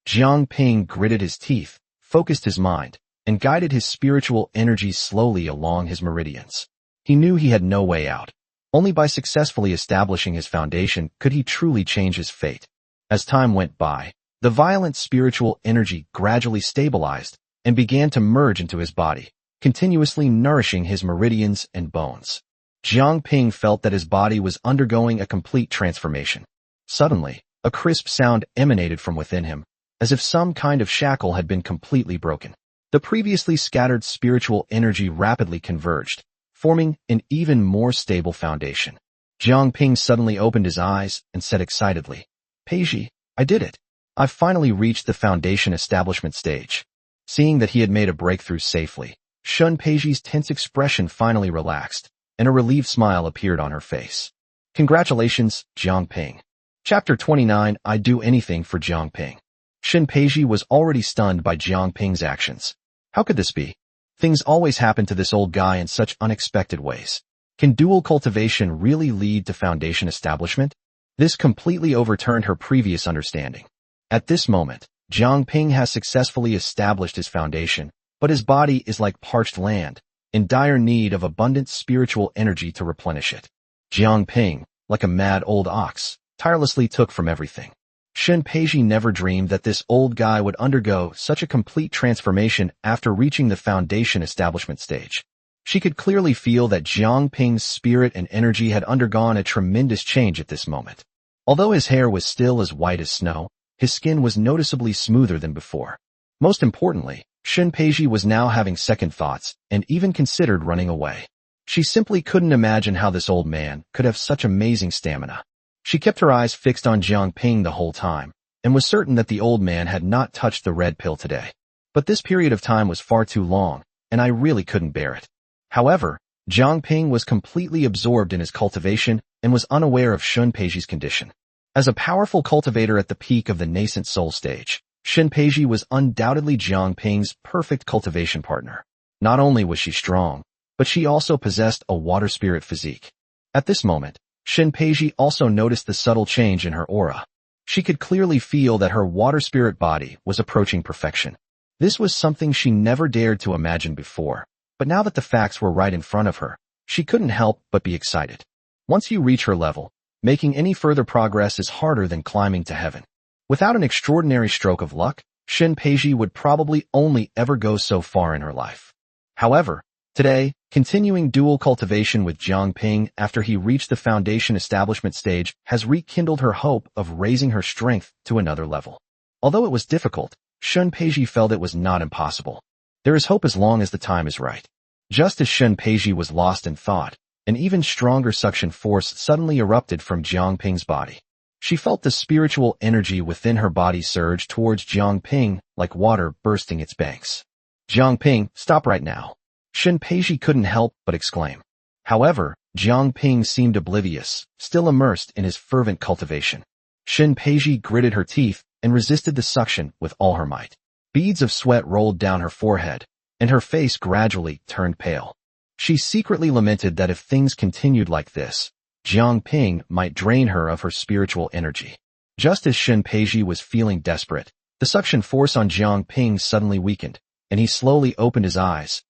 Jiang Ping gritted his teeth, focused his mind, and guided his spiritual energy slowly along his meridians. He knew he had no way out. Only by successfully establishing his foundation could he truly change his fate. As time went by, the violent spiritual energy gradually stabilized and began to merge into his body, continuously nourishing his meridians and bones. Jiang Ping felt that his body was undergoing a complete transformation. Suddenly, a crisp sound emanated from within him, as if some kind of shackle had been completely broken. The previously scattered spiritual energy rapidly converged, forming an even more stable foundation. Jiang Ping suddenly opened his eyes and said excitedly, "Peiji, I did it. I've finally reached the foundation establishment stage." Seeing that he had made a breakthrough safely, Shun Peiji's tense expression finally relaxed, and a relieved smile appeared on her face. "Congratulations, Jiang Ping." Chapter 29, I'd do anything for Jiang Ping. Shun Peiji was already stunned by Jiang Ping's actions. How could this be? Things always happen to this old guy in such unexpected ways. Can dual cultivation really lead to foundation establishment? This completely overturned her previous understanding. At this moment, Jiang Ping has successfully established his foundation, but his body is like parched land, in dire need of abundant spiritual energy to replenish it. Jiang Ping, like a mad old ox, tirelessly took from everything. Shun Peiji never dreamed that this old guy would undergo such a complete transformation after reaching the foundation establishment stage. She could clearly feel that Jiang Ping's spirit and energy had undergone a tremendous change at this moment. Although his hair was still as white as snow, his skin was noticeably smoother than before. Most importantly, Shun Peiji was now having second thoughts and even considered running away. She simply couldn't imagine how this old man could have such amazing stamina. She kept her eyes fixed on Jiang Ping the whole time, and was certain that the old man had not touched the red pill today. But this period of time was far too long, and I really couldn't bear it. However, Jiang Ping was completely absorbed in his cultivation and was unaware of Shun Peiji's condition. As a powerful cultivator at the peak of the nascent soul stage, Shun Peiji was undoubtedly Jiang Ping's perfect cultivation partner. Not only was she strong, but she also possessed a water spirit physique. At this moment, Shun Peiji also noticed the subtle change in her aura. She could clearly feel that her water spirit body was approaching perfection. This was something she never dared to imagine before, but now that the facts were right in front of her, she couldn't help but be excited. Once you reach her level, making any further progress is harder than climbing to heaven. Without an extraordinary stroke of luck, Shun Peiji would probably only ever go so far in her life. However, today, continuing dual cultivation with Jiang Ping after he reached the foundation establishment stage has rekindled her hope of raising her strength to another level. Although it was difficult, Shun Peiji felt it was not impossible. There is hope as long as the time is right. Just as Shun Peiji was lost in thought, an even stronger suction force suddenly erupted from Jiang Ping's body. She felt the spiritual energy within her body surge towards Jiang Ping like water bursting its banks. "Jiang Ping, stop right now." Shun Peiji couldn't help but exclaim. However, Jiang Ping seemed oblivious, still immersed in his fervent cultivation. Shun Peiji gritted her teeth and resisted the suction with all her might. Beads of sweat rolled down her forehead, and her face gradually turned pale. She secretly lamented that if things continued like this, Jiang Ping might drain her of her spiritual energy. Just as Shen Peiji was feeling desperate, the suction force on Jiang Ping suddenly weakened, and he slowly opened his eyes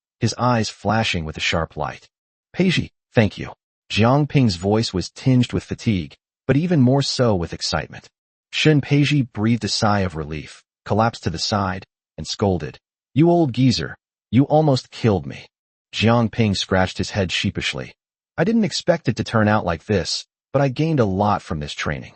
flashing with a sharp light. Peiji, thank you. Jiang Ping's voice was tinged with fatigue, but even more so with excitement. Shen Peiji breathed a sigh of relief, collapsed to the side, and scolded. You old geezer, you almost killed me. Jiang Ping scratched his head sheepishly. I didn't expect it to turn out like this, but I gained a lot from this training.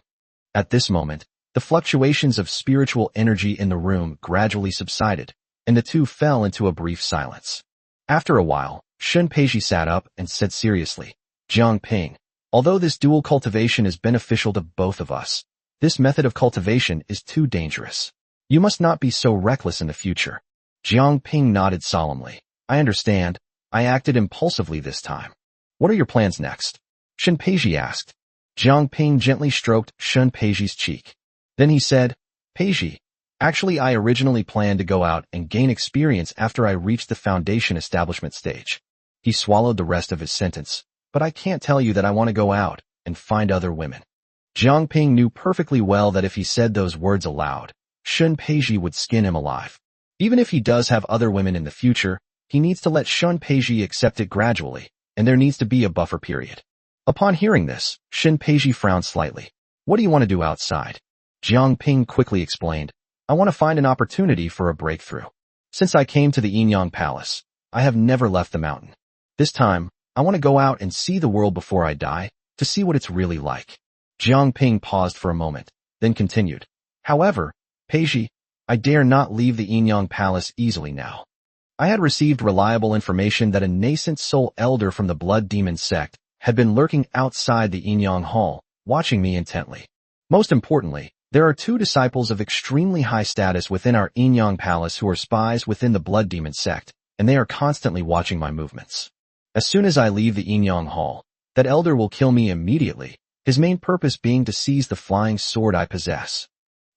At this moment, the fluctuations of spiritual energy in the room gradually subsided, and the two fell into a brief silence. After a while, Shen Peiji sat up and said seriously, Jiang Ping, although this dual cultivation is beneficial to both of us, this method of cultivation is too dangerous. You must not be so reckless in the future. Jiang Ping nodded solemnly. I understand. I acted impulsively this time. What are your plans next? Shen Peiji asked. Jiang Ping gently stroked Shen Peiji's cheek. Then he said, Peiji, actually I originally planned to go out and gain experience after I reached the foundation establishment stage. He swallowed the rest of his sentence. But I can't tell you that I want to go out and find other women. Jiang Ping knew perfectly well that if he said those words aloud, Shen Peiji would skin him alive. Even if he does have other women in the future, he needs to let Shen Peiji accept it gradually, and there needs to be a buffer period. Upon hearing this, Shen Peiji frowned slightly. What do you want to do outside? Jiang Ping quickly explained. I want to find an opportunity for a breakthrough. Since I came to the Yinyang Palace, I have never left the mountain. This time, I want to go out and see the world before I die, to see what it's really like. Jiang Ping paused for a moment, then continued. However, Peiji, I dare not leave the Yinyang Palace easily now. I had received reliable information that a nascent soul elder from the Blood Demon sect had been lurking outside the Yinyang Hall, watching me intently. Most importantly, there are 2 disciples of extremely high status within our Yinyang Palace who are spies within the Blood Demon sect, and they are constantly watching my movements. As soon as I leave the Yinyang Hall, that elder will kill me immediately, his main purpose being to seize the flying sword I possess.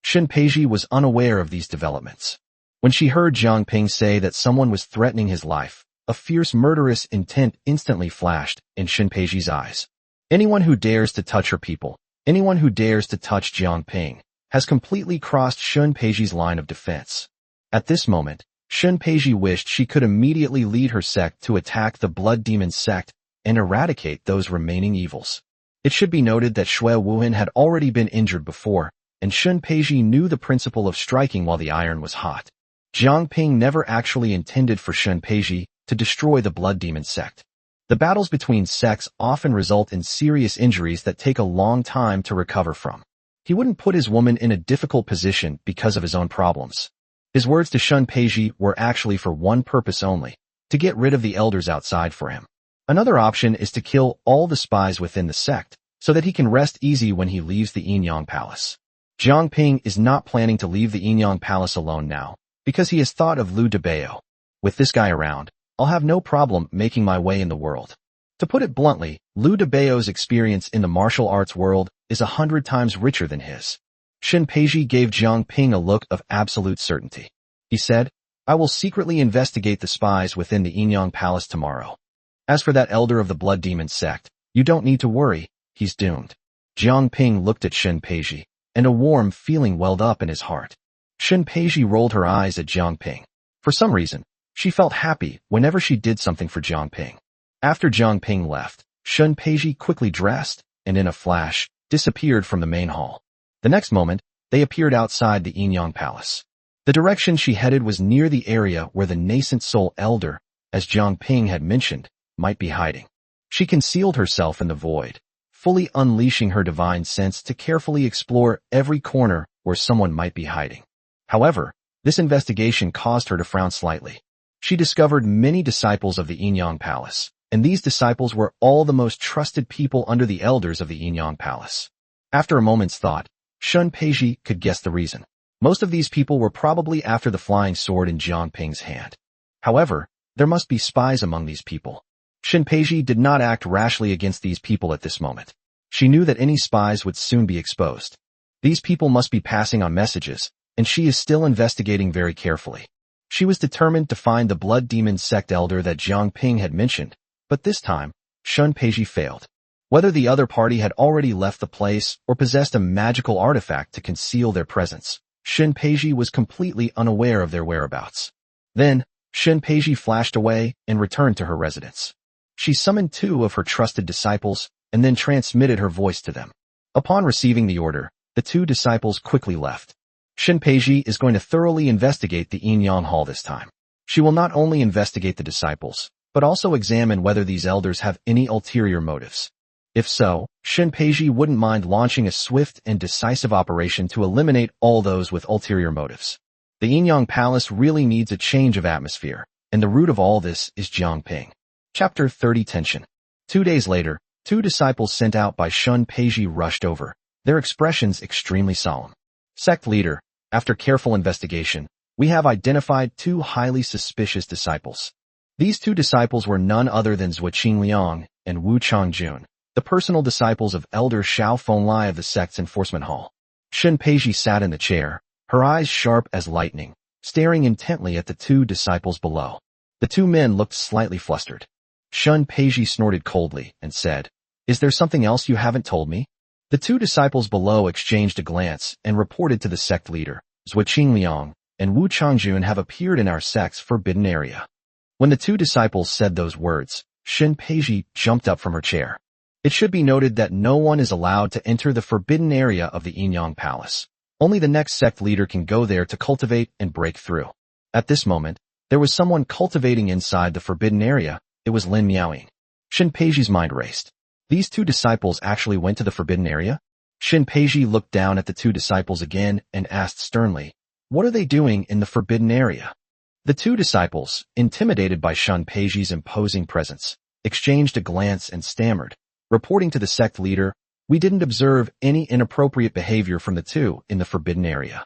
Shen Peiji was unaware of these developments. When she heard Jiang Ping say that someone was threatening his life, a fierce murderous intent instantly flashed in Shen Peiji's eyes. Anyone who dares to touch her people, anyone who dares to touch Jiang Ping, has completely crossed Shen Peiji's line of defense. At this moment, Shen Peiji wished she could immediately lead her sect to attack the Blood Demon sect and eradicate those remaining evils. It should be noted that Shui Wuhan had already been injured before, and Shen Peiji knew the principle of striking while the iron was hot. Jiang Ping never actually intended for Shen Peiji to destroy the Blood Demon sect. The battles between sects often result in serious injuries that take a long time to recover from. He wouldn't put his woman in a difficult position because of his own problems. His words to Shen Peiji were actually for one purpose only, to get rid of the elders outside for him. Another option is to kill all the spies within the sect, so that he can rest easy when he leaves the Yinyang Palace. Jiang Ping is not planning to leave the Yinyang Palace alone now, because he has thought of Liu Debao. With this guy around, I'll have no problem making my way in the world. To put it bluntly, Liu Debao's experience in the martial arts world is 100 times richer than his. Shen Peiji gave Jiang Ping a look of absolute certainty. He said, I will secretly investigate the spies within the Yinyang Palace tomorrow. As for that elder of the Blood Demon sect, you don't need to worry, he's doomed. Jiang Ping looked at Shen Peiji, and a warm feeling welled up in his heart. Shen Peiji rolled her eyes at Jiang Ping. For some reason, she felt happy whenever she did something for Jiang Ping. After Jiang Ping left, Shen Peiji quickly dressed, and in a flash, disappeared from the main hall. The next moment, they appeared outside the Yinyang Palace. The direction she headed was near the area where the nascent soul elder, as Jiang Ping had mentioned, might be hiding. She concealed herself in the void, fully unleashing her divine sense to carefully explore every corner where someone might be hiding. However, this investigation caused her to frown slightly. She discovered many disciples of the Yinyang Palace, and these disciples were all the most trusted people under the elders of the Yinyang Palace. After a moment's thought, Shen Peiji could guess the reason. Most of these people were probably after the flying sword in Jiang Ping's hand. However, there must be spies among these people. Shen Peiji did not act rashly against these people at this moment. She knew that any spies would soon be exposed. These people must be passing on messages, and she is still investigating very carefully. She was determined to find the blood demon sect elder that Jiang Ping had mentioned, but this time, Shun Peiji failed. Whether the other party had already left the place or possessed a magical artifact to conceal their presence, Shun Peiji was completely unaware of their whereabouts. Then, Shun Peiji flashed away and returned to her residence. She summoned 2 of her trusted disciples and then transmitted her voice to them. Upon receiving the order, the 2 disciples quickly left. Shun Peiji is going to thoroughly investigate the Yin Yang Hall this time. She will not only investigate the disciples, but also examine whether these elders have any ulterior motives. If so, Shun Peiji wouldn't mind launching a swift and decisive operation to eliminate all those with ulterior motives. The Yin Yang Palace really needs a change of atmosphere, and the root of all this is Jiang Ping. Chapter 30 Tension. 2 days later, 2 disciples sent out by Shun Peiji rushed over, their expressions extremely solemn. Sect leader, after careful investigation, we have identified 2 highly suspicious disciples. These 2 disciples were none other than Zhuo Qingliang and Wu Changjun, the personal disciples of Elder Xiao Fenlai of the sect's enforcement hall. Shun Peiji sat in the chair, her eyes sharp as lightning, staring intently at the 2 disciples below. The 2 men looked slightly flustered. Shun Peiji snorted coldly and said, "Is there something else you haven't told me?" The 2 disciples below exchanged a glance and reported to the sect leader, Zhuo Qingliang and Wu Changjun have appeared in our sect's forbidden area. When the 2 disciples said those words, Shun Peiji jumped up from her chair. It should be noted that no one is allowed to enter the forbidden area of the Yin Yang Palace. Only the next sect leader can go there to cultivate and break through. At this moment, there was someone cultivating inside the forbidden area. It was Lin Miaoying. Shun Peiji's mind raced. These 2 disciples actually went to the forbidden area? Shun Peiji looked down at the 2 disciples again and asked sternly, "What are they doing in the forbidden area?" The 2 disciples, intimidated by Shun Peiji's imposing presence, exchanged a glance and stammered, reporting to the sect leader, "We didn't observe any inappropriate behavior from the 2 in the forbidden area.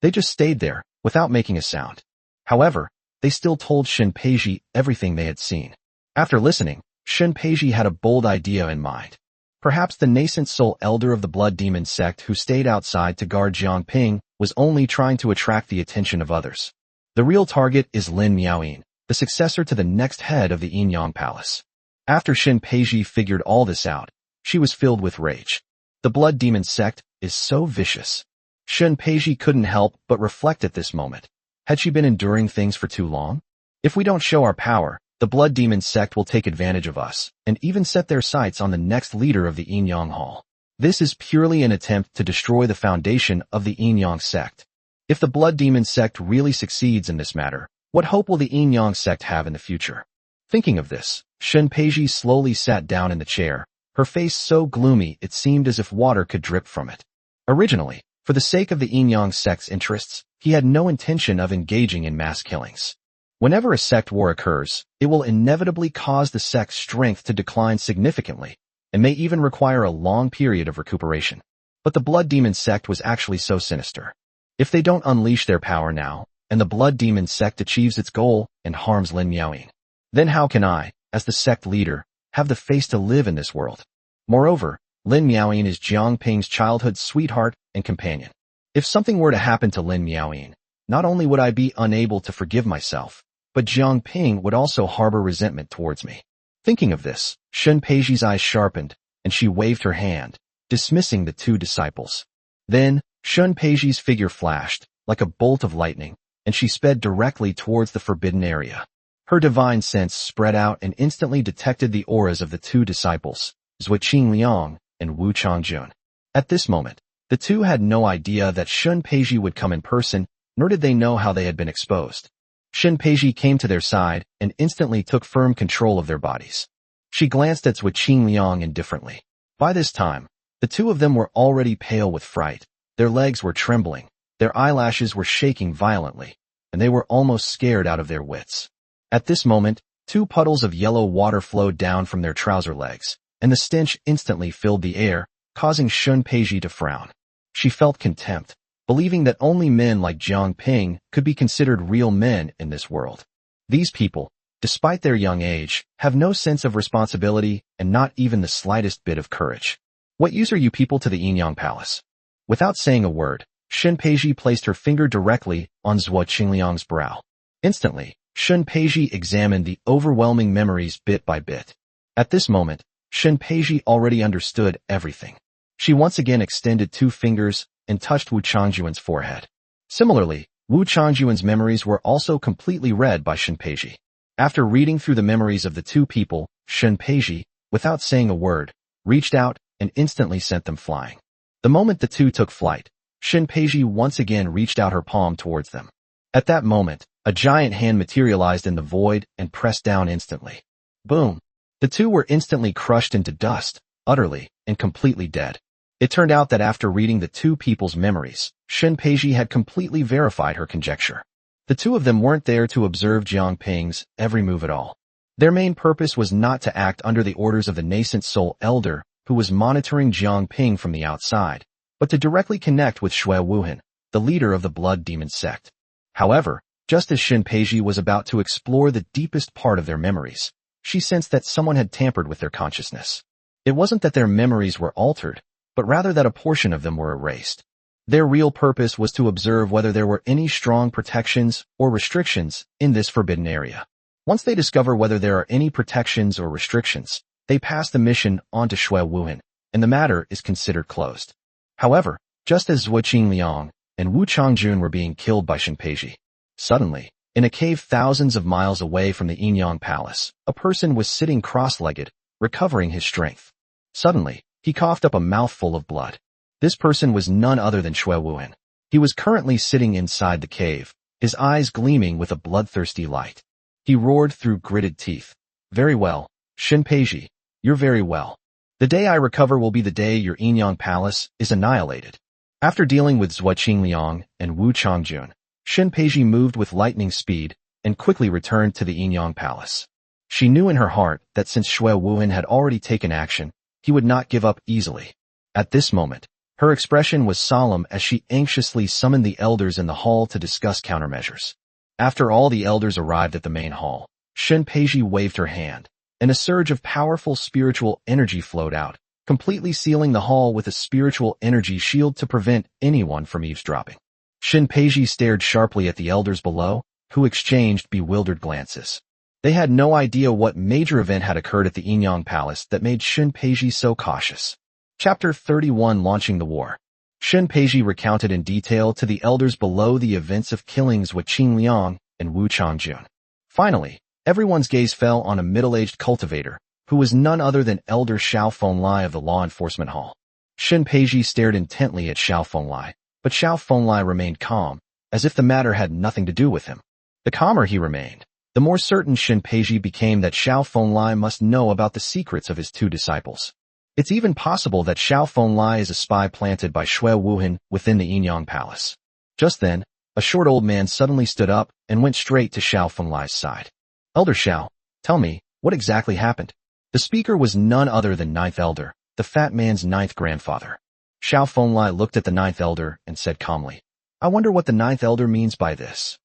They just stayed there, without making a sound." However, they still told Shun Peiji everything they had seen. After listening, Shun Peiji had a bold idea in mind. Perhaps the nascent soul elder of the blood demon sect who stayed outside to guard Jiang Ping was only trying to attract the attention of others. The real target is Lin Miaoying, the successor to the next head of the Yin Yang Palace. After Shun Peiji figured all this out, she was filled with rage. The blood demon sect is so vicious. Shun Peiji couldn't help but reflect at this moment. Had she been enduring things for too long? If we don't show our power, the blood demon sect will take advantage of us, and even set their sights on the next leader of the Yin Yang Hall. This is purely an attempt to destroy the foundation of the Yin Yang sect. If the blood demon sect really succeeds in this matter, what hope will the Yin Yang sect have in the future? Thinking of this, Shun Peiji slowly sat down in the chair, her face so gloomy it seemed as if water could drip from it. Originally, for the sake of the Yin Yang sect's interests, he had no intention of engaging in mass killings. Whenever a sect war occurs, it will inevitably cause the sect's strength to decline significantly, and may even require a long period of recuperation. But the blood demon sect was actually so sinister. If they don't unleash their power now, and the blood demon sect achieves its goal and harms Lin Miaoying, then how can I, as the sect leader, have the face to live in this world? Moreover, Lin Miaoying is Jiang Ping's childhood sweetheart and companion. If something were to happen to Lin Miaoying, not only would I be unable to forgive myself, but Jiang Ping would also harbor resentment towards me. Thinking of this, Shun Peiji's eyes sharpened, and she waved her hand, dismissing the 2 disciples. Then, Shun Peiji's figure flashed, like a bolt of lightning, and she sped directly towards the forbidden area. Her divine sense spread out and instantly detected the auras of the 2 disciples, Zhuo Qingliang and Wu Changjun. At this moment, the 2 had no idea that Shun Peiji would come in person, nor did they know how they had been exposed. Shun Peiji came to their side and instantly took firm control of their bodies. She glanced at Zhuo Qingliang indifferently. By this time, the 2 of them were already pale with fright, their legs were trembling, their eyelashes were shaking violently, and they were almost scared out of their wits. At this moment, 2 puddles of yellow water flowed down from their trouser legs, and the stench instantly filled the air, causing Shun Peiji to frown. She felt contempt, believing that only men like Jiang Ping could be considered real men in this world. These people, despite their young age, have no sense of responsibility and not even the slightest bit of courage. What use are you people to the Yin Yang Palace? Without saying a word, Shun Peiji placed her finger directly on Zhuo Qingliang's brow. Instantly, Shunpeiji examined the overwhelming memories bit by bit. At this moment, Shunpeiji already understood everything. She once again extended 2 fingers and touched Wu Changjuan's forehead. Similarly, Wu Changjuan's memories were also completely read by Shunpeiji. After reading through the memories of the 2 people, Shunpeiji, without saying a word, reached out and instantly sent them flying. The moment the 2 took flight, Shunpeiji once again reached out her palm towards them. At that moment, a giant hand materialized in the void and pressed down instantly. Boom! The 2 were instantly crushed into dust, utterly and completely dead. It turned out that after reading the 2 people's memories, Shunpeiji had completely verified her conjecture. The 2 of them weren't there to observe Jiang Ping's every move at all. Their main purpose was not to act under the orders of the nascent soul elder who was monitoring Jiang Ping from the outside, but to directly connect with Shui Wuhan, the leader of the blood demon sect. However, just as Shunpeiji was about to explore the deepest part of their memories, she sensed that someone had tampered with their consciousness. It wasn't that their memories were altered, but rather that a portion of them were erased. Their real purpose was to observe whether there were any strong protections or restrictions in this forbidden area. Once they discover whether there are any protections or restrictions, they pass the mission on to Shui Wuhan, and the matter is considered closed. However, just as Zhuo Qingliang and Wu Changjun were being killed by Shunpeiji, suddenly, in a cave thousands of miles away from the Yinyang Palace, a person was sitting cross-legged, recovering his strength. Suddenly, he coughed up a mouthful of blood. This person was none other than Shui Wuhan. He was currently sitting inside the cave, his eyes gleaming with a bloodthirsty light. He roared through gritted teeth. Very well, Shunpeiji, you're very well. The day I recover will be the day your Yinyang Palace is annihilated. After dealing with Zhuo Qingliang and Wu Changjun, Shunpeiji moved with lightning speed and quickly returned to the Yinyang Palace. She knew in her heart that since Shui Wuhan had already taken action, he would not give up easily. At this moment, her expression was solemn as she anxiously summoned the elders in the hall to discuss countermeasures. After all the elders arrived at the main hall, Shunpeiji waved her hand, and a surge of powerful spiritual energy flowed out, completely sealing the hall with a spiritual energy shield to prevent anyone from eavesdropping. Shunpeiji stared sharply at the elders below, who exchanged bewildered glances. They had no idea what major event had occurred at the Yinyang Palace that made Shunpeiji so cautious. Chapter 31 Launching the War. Shunpeiji recounted in detail to the elders below the events of killings with Qingliang and Wu Changjun. Finally, everyone's gaze fell on a middle-aged cultivator, who was none other than Elder Xiao Fenglai of the Law Enforcement Hall. Shunpeiji stared intently at Xiao Fenglai, but Xiao Fenglai remained calm, as if the matter had nothing to do with him. The calmer he remained, the more certain Shunpeiji became that Xiao Fenglai must know about the secrets of his 2 disciples. It's even possible that Xiao Fenglai is a spy planted by Shui Wuhan within the Yinyang Palace. Just then, a short old man suddenly stood up and went straight to Xiao Fenglai's side. Elder Xiao, tell me, what exactly happened? The speaker was none other than Ninth Elder, the fat man's 9th grandfather. Xiao Fenglai looked at the 9th Elder and said calmly, I wonder what the 9th Elder means by this.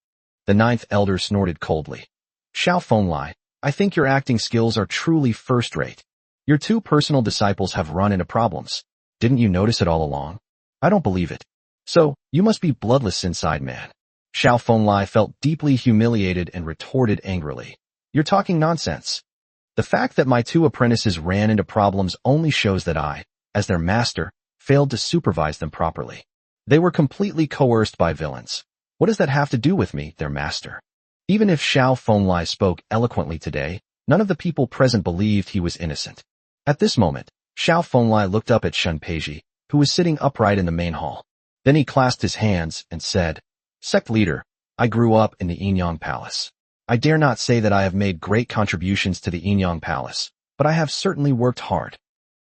The 9th Elder snorted coldly. Xiao Fenglai, I think your acting skills are truly first-rate. Your 2 personal disciples have run into problems. Didn't you notice it all along? I don't believe it. So, you must be bloodless inside, man. Xiao Fenglai felt deeply humiliated and retorted angrily. You're talking nonsense. The fact that my 2 apprentices ran into problems only shows that I, as their master, failed to supervise them properly. They were completely coerced by villains. What does that have to do with me, their master? Even if Xiao Fenglai spoke eloquently today, none of the people present believed he was innocent. At this moment, Xiao Fenglai looked up at Shunpeiji, who was sitting upright in the main hall. Then he clasped his hands and said, Sect leader, I grew up in the Yinyang Palace. I dare not say that I have made great contributions to the Yinyang Palace, but I have certainly worked hard.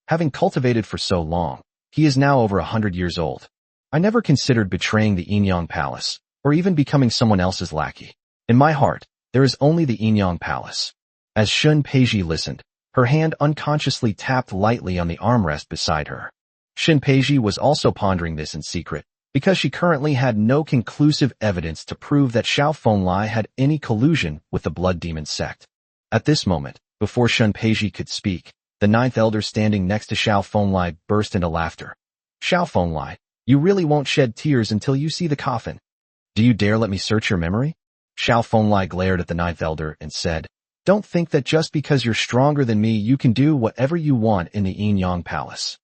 Having cultivated for so long, he is now over 100 years old. I never considered betraying the Yinyang Palace, or even becoming someone else's lackey. In my heart, there is only the Yinyang Palace. As Shunpeiji listened, her hand unconsciously tapped lightly on the armrest beside her. Shunpeiji was also pondering this in secret, because she currently had no conclusive evidence to prove that Xiao Fenglai had any collusion with the blood demon sect. At this moment, before Shunpeiji could speak, the 9th Elder standing next to Xiao Fenglai burst into laughter. Xiao Fenglai, you really won't shed tears until you see the coffin. Do you dare let me search your memory? Xiao Fenglai glared at the ninth elder and said, "Don't think that just because you're stronger than me you can do whatever you want in the Yin Yang Palace.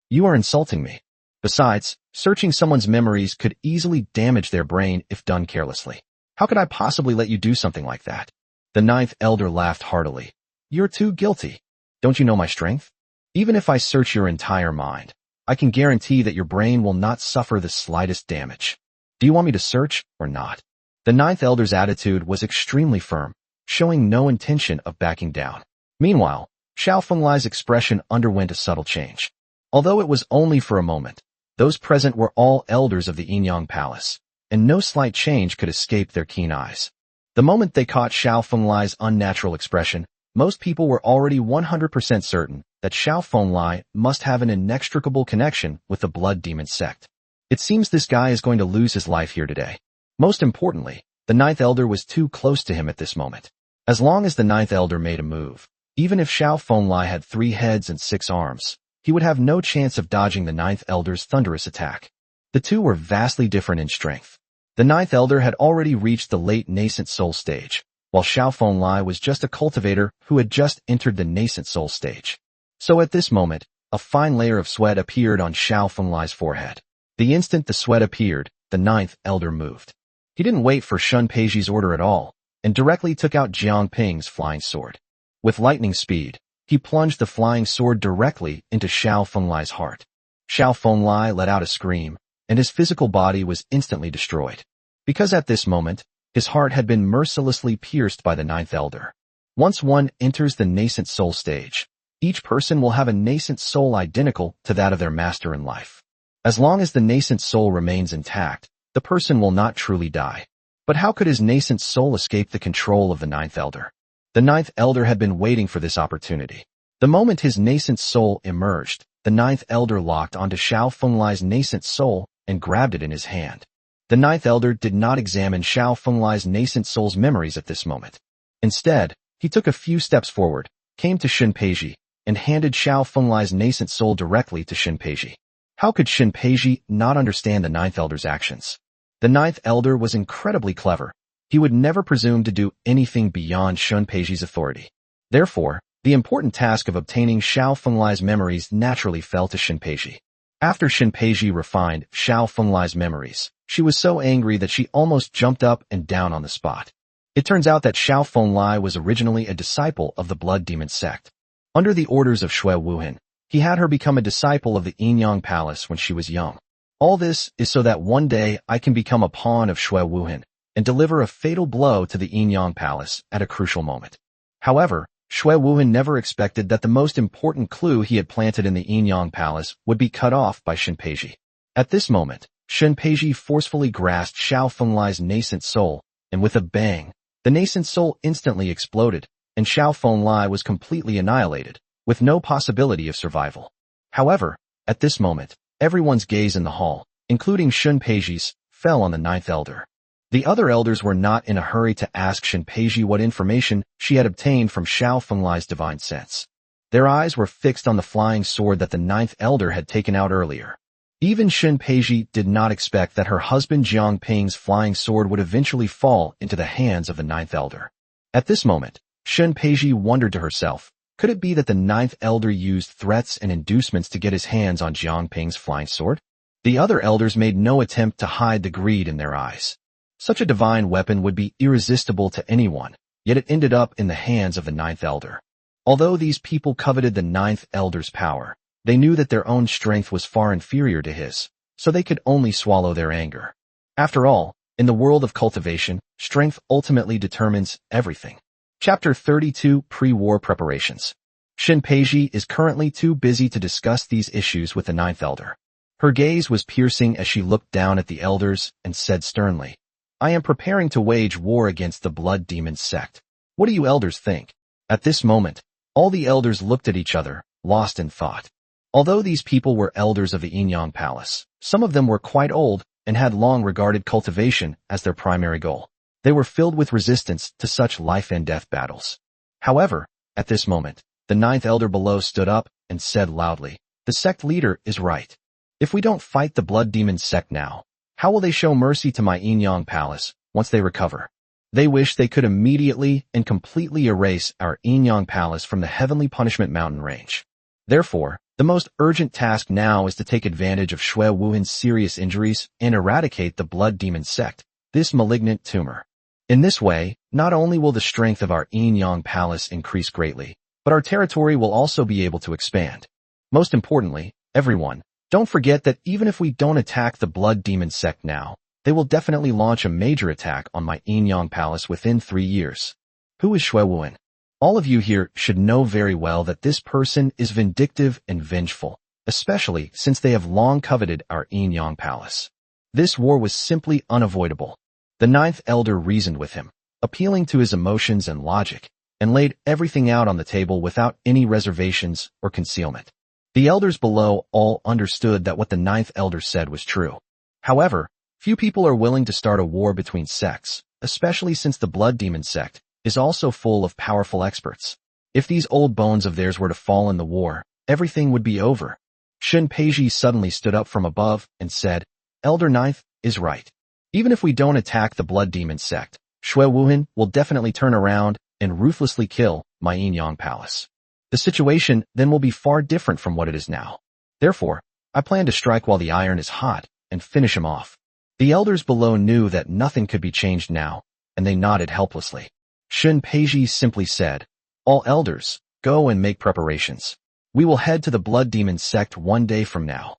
You are insulting me. Besides, searching someone's memories could easily damage their brain if done carelessly. How could I possibly let you do something like that?" The ninth elder laughed heartily. "You're too guilty. Don't you know my strength? Even if I search your entire mind, I can guarantee that your brain will not suffer the slightest damage. Do you want me to search or not?" The ninth elder's attitude was extremely firm, showing no intention of backing down. Meanwhile, Xiao Fenglai's expression underwent a subtle change. Although it was only for a moment, those present were all elders of the Yin Yang Palace, and no slight change could escape their keen eyes. The moment they caught Xiao Fenglai's unnatural expression, most people were already 100% certain that Xiao Fenglai must have an inextricable connection with the Blood Demon sect. It seems this guy is going to lose his life here today. Most importantly, the ninth elder was too close to him at this moment. As long as the ninth elder made a move, even if Xiao Fenglai had 3 heads and 6 arms, he would have no chance of dodging the ninth elder's thunderous attack. The two were vastly different in strength. The ninth elder had already reached the late nascent soul stage, while Xiao Fenglai was just a cultivator who had just entered the nascent soul stage. So at this moment, a fine layer of sweat appeared on Xiao Fenglai's forehead. The instant the sweat appeared, the ninth elder moved. He didn't wait for Shun Peiji's order at all, and directly took out Jiang Ping's flying sword. With lightning speed, he plunged the flying sword directly into Xiao Fenglai's heart. Xiao Fenglai let out a scream, and his physical body was instantly destroyed. Because at this moment, his heart had been mercilessly pierced by the ninth elder. Once one enters the nascent soul stage, each person will have a nascent soul identical to that of their master in life. As long as the nascent soul remains intact, the person will not truly die. But how could his nascent soul escape the control of the ninth elder? The ninth elder had been waiting for this opportunity. The moment his nascent soul emerged, the ninth elder locked onto Xiao Fenglai's nascent soul and grabbed it in his hand. The ninth elder did not examine Xiao Fenglai's nascent soul's memories at this moment. Instead, he took a few steps forward, came to Shun Peiji, and handed Xiao Fenglai's nascent soul directly to Shun Peiji. How could Shun Peiji not understand the ninth elder's actions? The ninth elder was incredibly clever. He would never presume to do anything beyond Shun Peiji's authority. Therefore, the important task of obtaining Xiao Fenglai's memories naturally fell to Shun Peiji. After Shun Peiji refined Xiao Fenglai's memories, she was so angry that she almost jumped up and down on the spot. It turns out that Xiao Fenglai was originally a disciple of the Blood Demon sect. Under the orders of Shui Wuhan, he had her become a disciple of the Yin Yang Palace when she was young. All this is so that one day I can become a pawn of Shui Wuhan and deliver a fatal blow to the Yin Yang Palace at a crucial moment. However, Shui Wuhan never expected that the most important clue he had planted in the Yin Yang Palace would be cut off by Shun Peiji. At this moment, Shun Peiji forcefully grasped Xiao Fenglai's nascent soul, and with a bang, the nascent soul instantly exploded, and Xiao Fenglai was completely annihilated, with no possibility of survival. However, at this moment, everyone's gaze in the hall, including Shun Peiji's, fell on the ninth elder. The other elders were not in a hurry to ask Shun Peiji what information she had obtained from Xiao Fenglai's divine sense. Their eyes were fixed on the flying sword that the ninth elder had taken out earlier. Even Shun Peiji did not expect that her husband Jiang Ping's flying sword would eventually fall into the hands of the ninth elder. At this moment, Shun Peiji wondered to herself, could it be that the ninth elder used threats and inducements to get his hands on Jiang Ping's flying sword? The other elders made no attempt to hide the greed in their eyes. Such a divine weapon would be irresistible to anyone, yet it ended up in the hands of the ninth elder. Although these people coveted the ninth elder's power, they knew that their own strength was far inferior to his, so they could only swallow their anger. After all, in the world of cultivation, strength ultimately determines everything. Chapter 32 Pre-War Preparations. Shun Peiji is currently too busy to discuss these issues with the ninth elder. Her gaze was piercing as she looked down at the elders and said sternly, I am preparing to wage war against the Blood Demon sect. What do you elders think? At this moment, all the elders looked at each other, lost in thought. Although these people were elders of the Yin Yang Palace, some of them were quite old and had long regarded cultivation as their primary goal. They were filled with resistance to such life-and-death battles. However, at this moment, the ninth elder below stood up and said loudly, the sect leader is right. If we don't fight the Blood Demon sect now, how will they show mercy to my Yin Yang Palace once they recover? They wish they could immediately and completely erase our Inyang Palace from the heavenly punishment mountain range. Therefore, the most urgent task now is to take advantage of Shui Wuhan's serious injuries and eradicate the blood demon sect, this malignant tumor. In this way, not only will the strength of our Inyang Palace increase greatly, but our territory will also be able to expand. Most importantly, everyone, don't forget that even if we don't attack the blood demon sect now, they will definitely launch a major attack on my Inyang Palace within 3 years. Who is Shui Wuhan? All of you here should know very well that this person is vindictive and vengeful, especially since they have long coveted our Inyang Palace. This war was simply unavoidable. The ninth elder reasoned with him, appealing to his emotions and logic, and laid everything out on the table without any reservations or concealment. The elders below all understood that what the ninth elder said was true. However, few people are willing to start a war between sects, especially since the blood demon sect is also full of powerful experts. If these old bones of theirs were to fall in the war, everything would be over. Shen Peiji suddenly stood up from above and said, Elder Ninth is right. Even if we don't attack the blood demon sect, Shui Wuhan will definitely turn around and ruthlessly kill my Inyang Palace. The situation then will be far different from what it is now. Therefore, I plan to strike while the iron is hot and finish him off. The elders below knew that nothing could be changed now, and they nodded helplessly. Shen Peiji simply said, All elders, go and make preparations. We will head to the blood demon sect 1 day from now.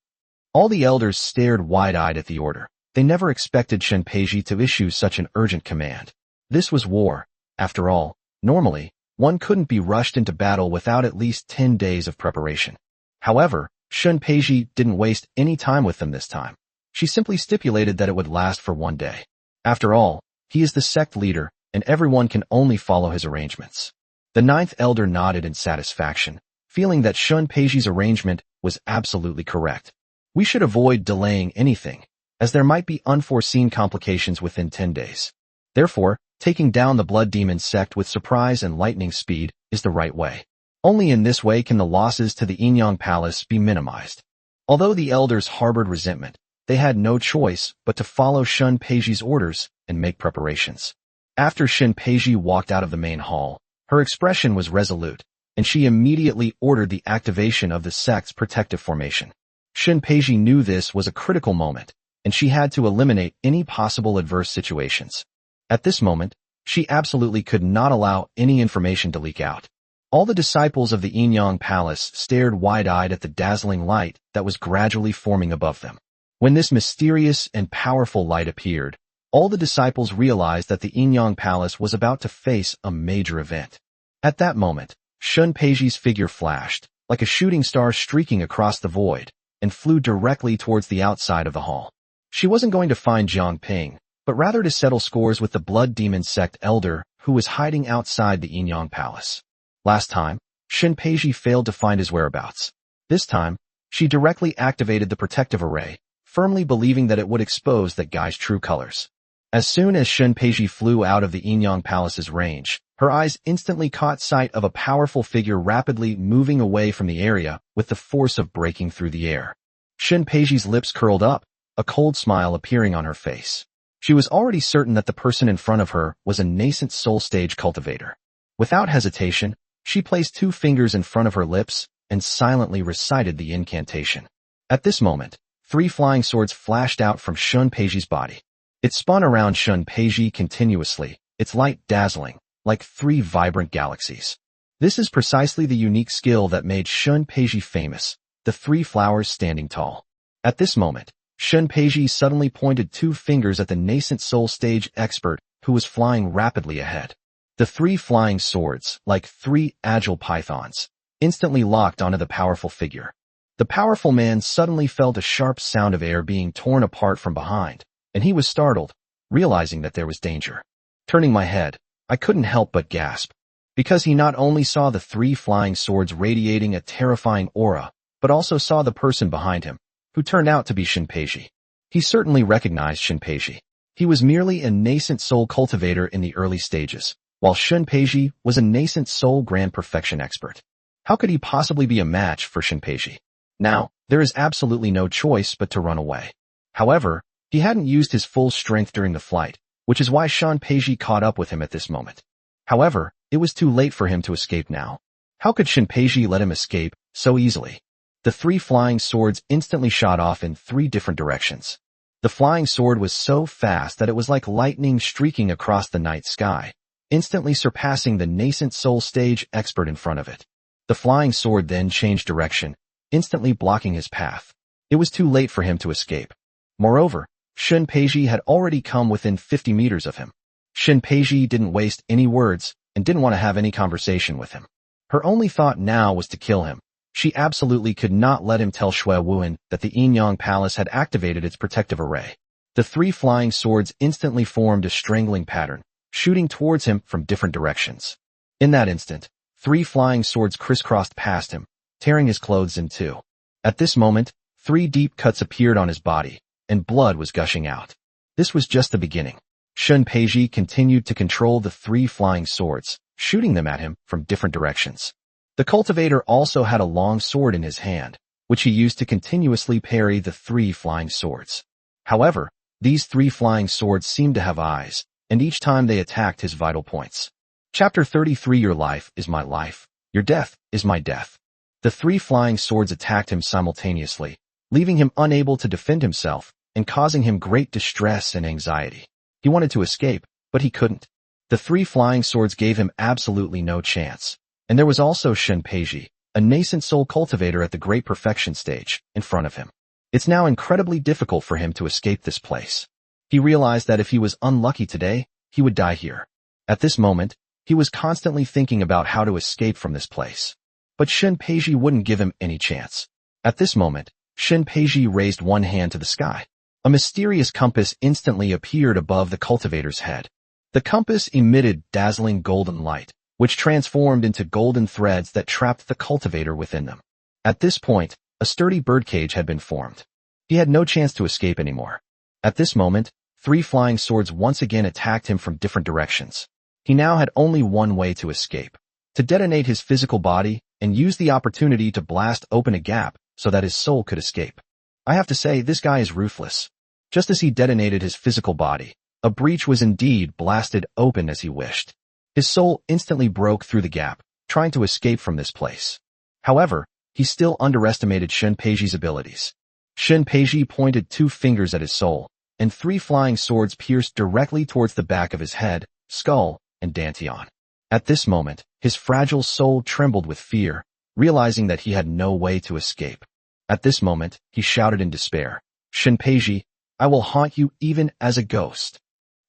All the elders stared wide-eyed at the order. They never expected Shen Peiji to issue such an urgent command. This was war. After all, normally, one couldn't be rushed into battle without at least 10 days of preparation. However, Shen Peiji didn't waste any time with them this time. She simply stipulated that it would last for 1 day. After all, he is the sect leader, and everyone can only follow his arrangements. The ninth elder nodded in satisfaction, feeling that Shen Peiji's arrangement was absolutely correct. We should avoid delaying anything, as there might be unforeseen complications within 10 days. Therefore, taking down the blood demon sect with surprise and lightning speed is the right way. Only in this way can the losses to the Inyang Palace be minimized. Although the elders harbored resentment, they had no choice but to follow Shen Peiji's orders and make preparations. After Shen Peiji walked out of the main hall, her expression was resolute, and she immediately ordered the activation of the sect's protective formation. Shen Peiji knew this was a critical moment, and she had to eliminate any possible adverse situations. At this moment, she absolutely could not allow any information to leak out. All the disciples of the Inyang Palace stared wide-eyed at the dazzling light that was gradually forming above them. When this mysterious and powerful light appeared, all the disciples realized that the Inyang Palace was about to face a major event. At that moment, Shen Peiji's figure flashed, like a shooting star streaking across the void, and flew directly towards the outside of the hall. She wasn't going to find Jiang Ping, but rather to settle scores with the blood demon sect elder who was hiding outside the Inyang Palace. Last time, Shen Peiji failed to find his whereabouts. This time, she directly activated the protective array, firmly believing that it would expose that guy's true colors. As soon as Shen Peiji flew out of the Inyang Palace's range, her eyes instantly caught sight of a powerful figure rapidly moving away from the area with the force of breaking through the air. Shen Peiji's lips curled up, a cold smile appearing on her face. She was already certain that the person in front of her was a nascent soul stage cultivator. Without hesitation, she placed 2 fingers in front of her lips and silently recited the incantation. At this moment, 3 flying swords flashed out from Shen Peiji's body. It spun around Shen Peiji continuously, its light dazzling, like 3 vibrant galaxies. This is precisely the unique skill that made Shen Peiji famous, the 3 flowers standing tall. At this moment, Shen Peiji suddenly pointed 2 fingers at the nascent soul stage expert who was flying rapidly ahead. The 3 flying swords, like 3 agile pythons, instantly locked onto the powerful figure. The powerful man suddenly felt a sharp sound of air being torn apart from behind, and he was startled, realizing that there was danger. Turning my head, I couldn't help but gasp, because he not only saw the 3 flying swords radiating a terrifying aura, but also saw the person behind him, who turned out to be Shen Peiji. He certainly recognized Shen Peiji. He was merely a nascent soul cultivator in the early stages, while Shen Peiji was a nascent soul grand perfection expert. How could he possibly be a match for Shen Peiji? Now, there is absolutely no choice but to run away. However, he hadn't used his full strength during the flight, which is why Shen Peiji caught up with him at this moment. However, it was too late for him to escape now. How could Shen Peiji let him escape so easily? The 3 flying swords instantly shot off in 3 different directions. The flying sword was so fast that it was like lightning streaking across the night sky, instantly surpassing the nascent soul stage expert in front of it. The flying sword then changed direction, instantly blocking his path. It was too late for him to escape. Moreover, Shen Peiji had already come within 50 meters of him. Shen Peiji didn't waste any words and didn't want to have any conversation with him. Her only thought now was to kill him. She absolutely could not let him tell Shui Wuhan that the Yin-Yang Palace had activated its protective array. The 3 flying swords instantly formed a strangling pattern, shooting towards him from different directions. In that instant, 3 flying swords crisscrossed past him, tearing his clothes in 2. At this moment, 3 deep cuts appeared on his body, and blood was gushing out. This was just the beginning. Shen Peiji continued to control the 3 flying swords, shooting them at him from different directions. The cultivator also had a long sword in his hand, which he used to continuously parry the 3 flying swords. However, these 3 flying swords seemed to have eyes, and each time they attacked his vital points. Chapter 33. Your life is my life. Your death is my death. The 3 flying swords attacked him simultaneously, leaving him unable to defend himself and causing him great distress and anxiety. He wanted to escape, but he couldn't. The 3 flying swords gave him absolutely no chance. And there was also Shen Peiji, a nascent soul cultivator at the great perfection stage, in front of him. It's now incredibly difficult for him to escape this place. He realized that if he was unlucky today, he would die here. At this moment, he was constantly thinking about how to escape from this place. But Shen Peiji wouldn't give him any chance. At this moment, Shen Peiji raised one hand to the sky. A mysterious compass instantly appeared above the cultivator's head. The compass emitted dazzling golden light, which transformed into golden threads that trapped the cultivator within them. At this point, a sturdy birdcage had been formed. He had no chance to escape anymore. At this moment, 3 flying swords once again attacked him from different directions. He now had only one way to escape: to detonate his physical body and use the opportunity to blast open a gap so that his soul could escape. I have to say, this guy is ruthless. Just as he detonated his physical body, a breach was indeed blasted open as he wished. His soul instantly broke through the gap, trying to escape from this place. However, he still underestimated Shen Peiji's abilities. Shen Peiji pointed 2 fingers at his soul, and 3 flying swords pierced directly towards the back of his head, skull, and dantian. At this moment, his fragile soul trembled with fear, realizing that he had no way to escape. At this moment, he shouted in despair, "Shen Peiji, I will haunt you even as a ghost."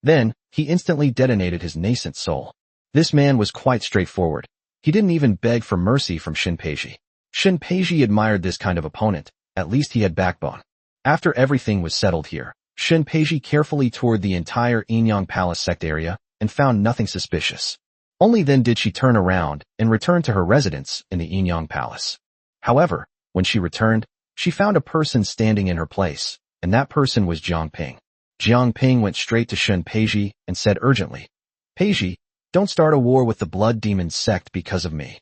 Then, he instantly detonated his nascent soul. This man was quite straightforward. He didn't even beg for mercy from Shen Peiji. Shen Peiji admired this kind of opponent. At least he had backbone. After everything was settled here, Shen Peiji carefully toured the entire Yin-Yang Palace sect area and found nothing suspicious. Only then did she turn around and return to her residence in the Yin-Yang Palace. However, when she returned, she found a person standing in her place, and that person was Jiang Ping. Jiang Ping went straight to Shen Peiji and said urgently, "Peiji, don't start a war with the Blood Demon sect because of me."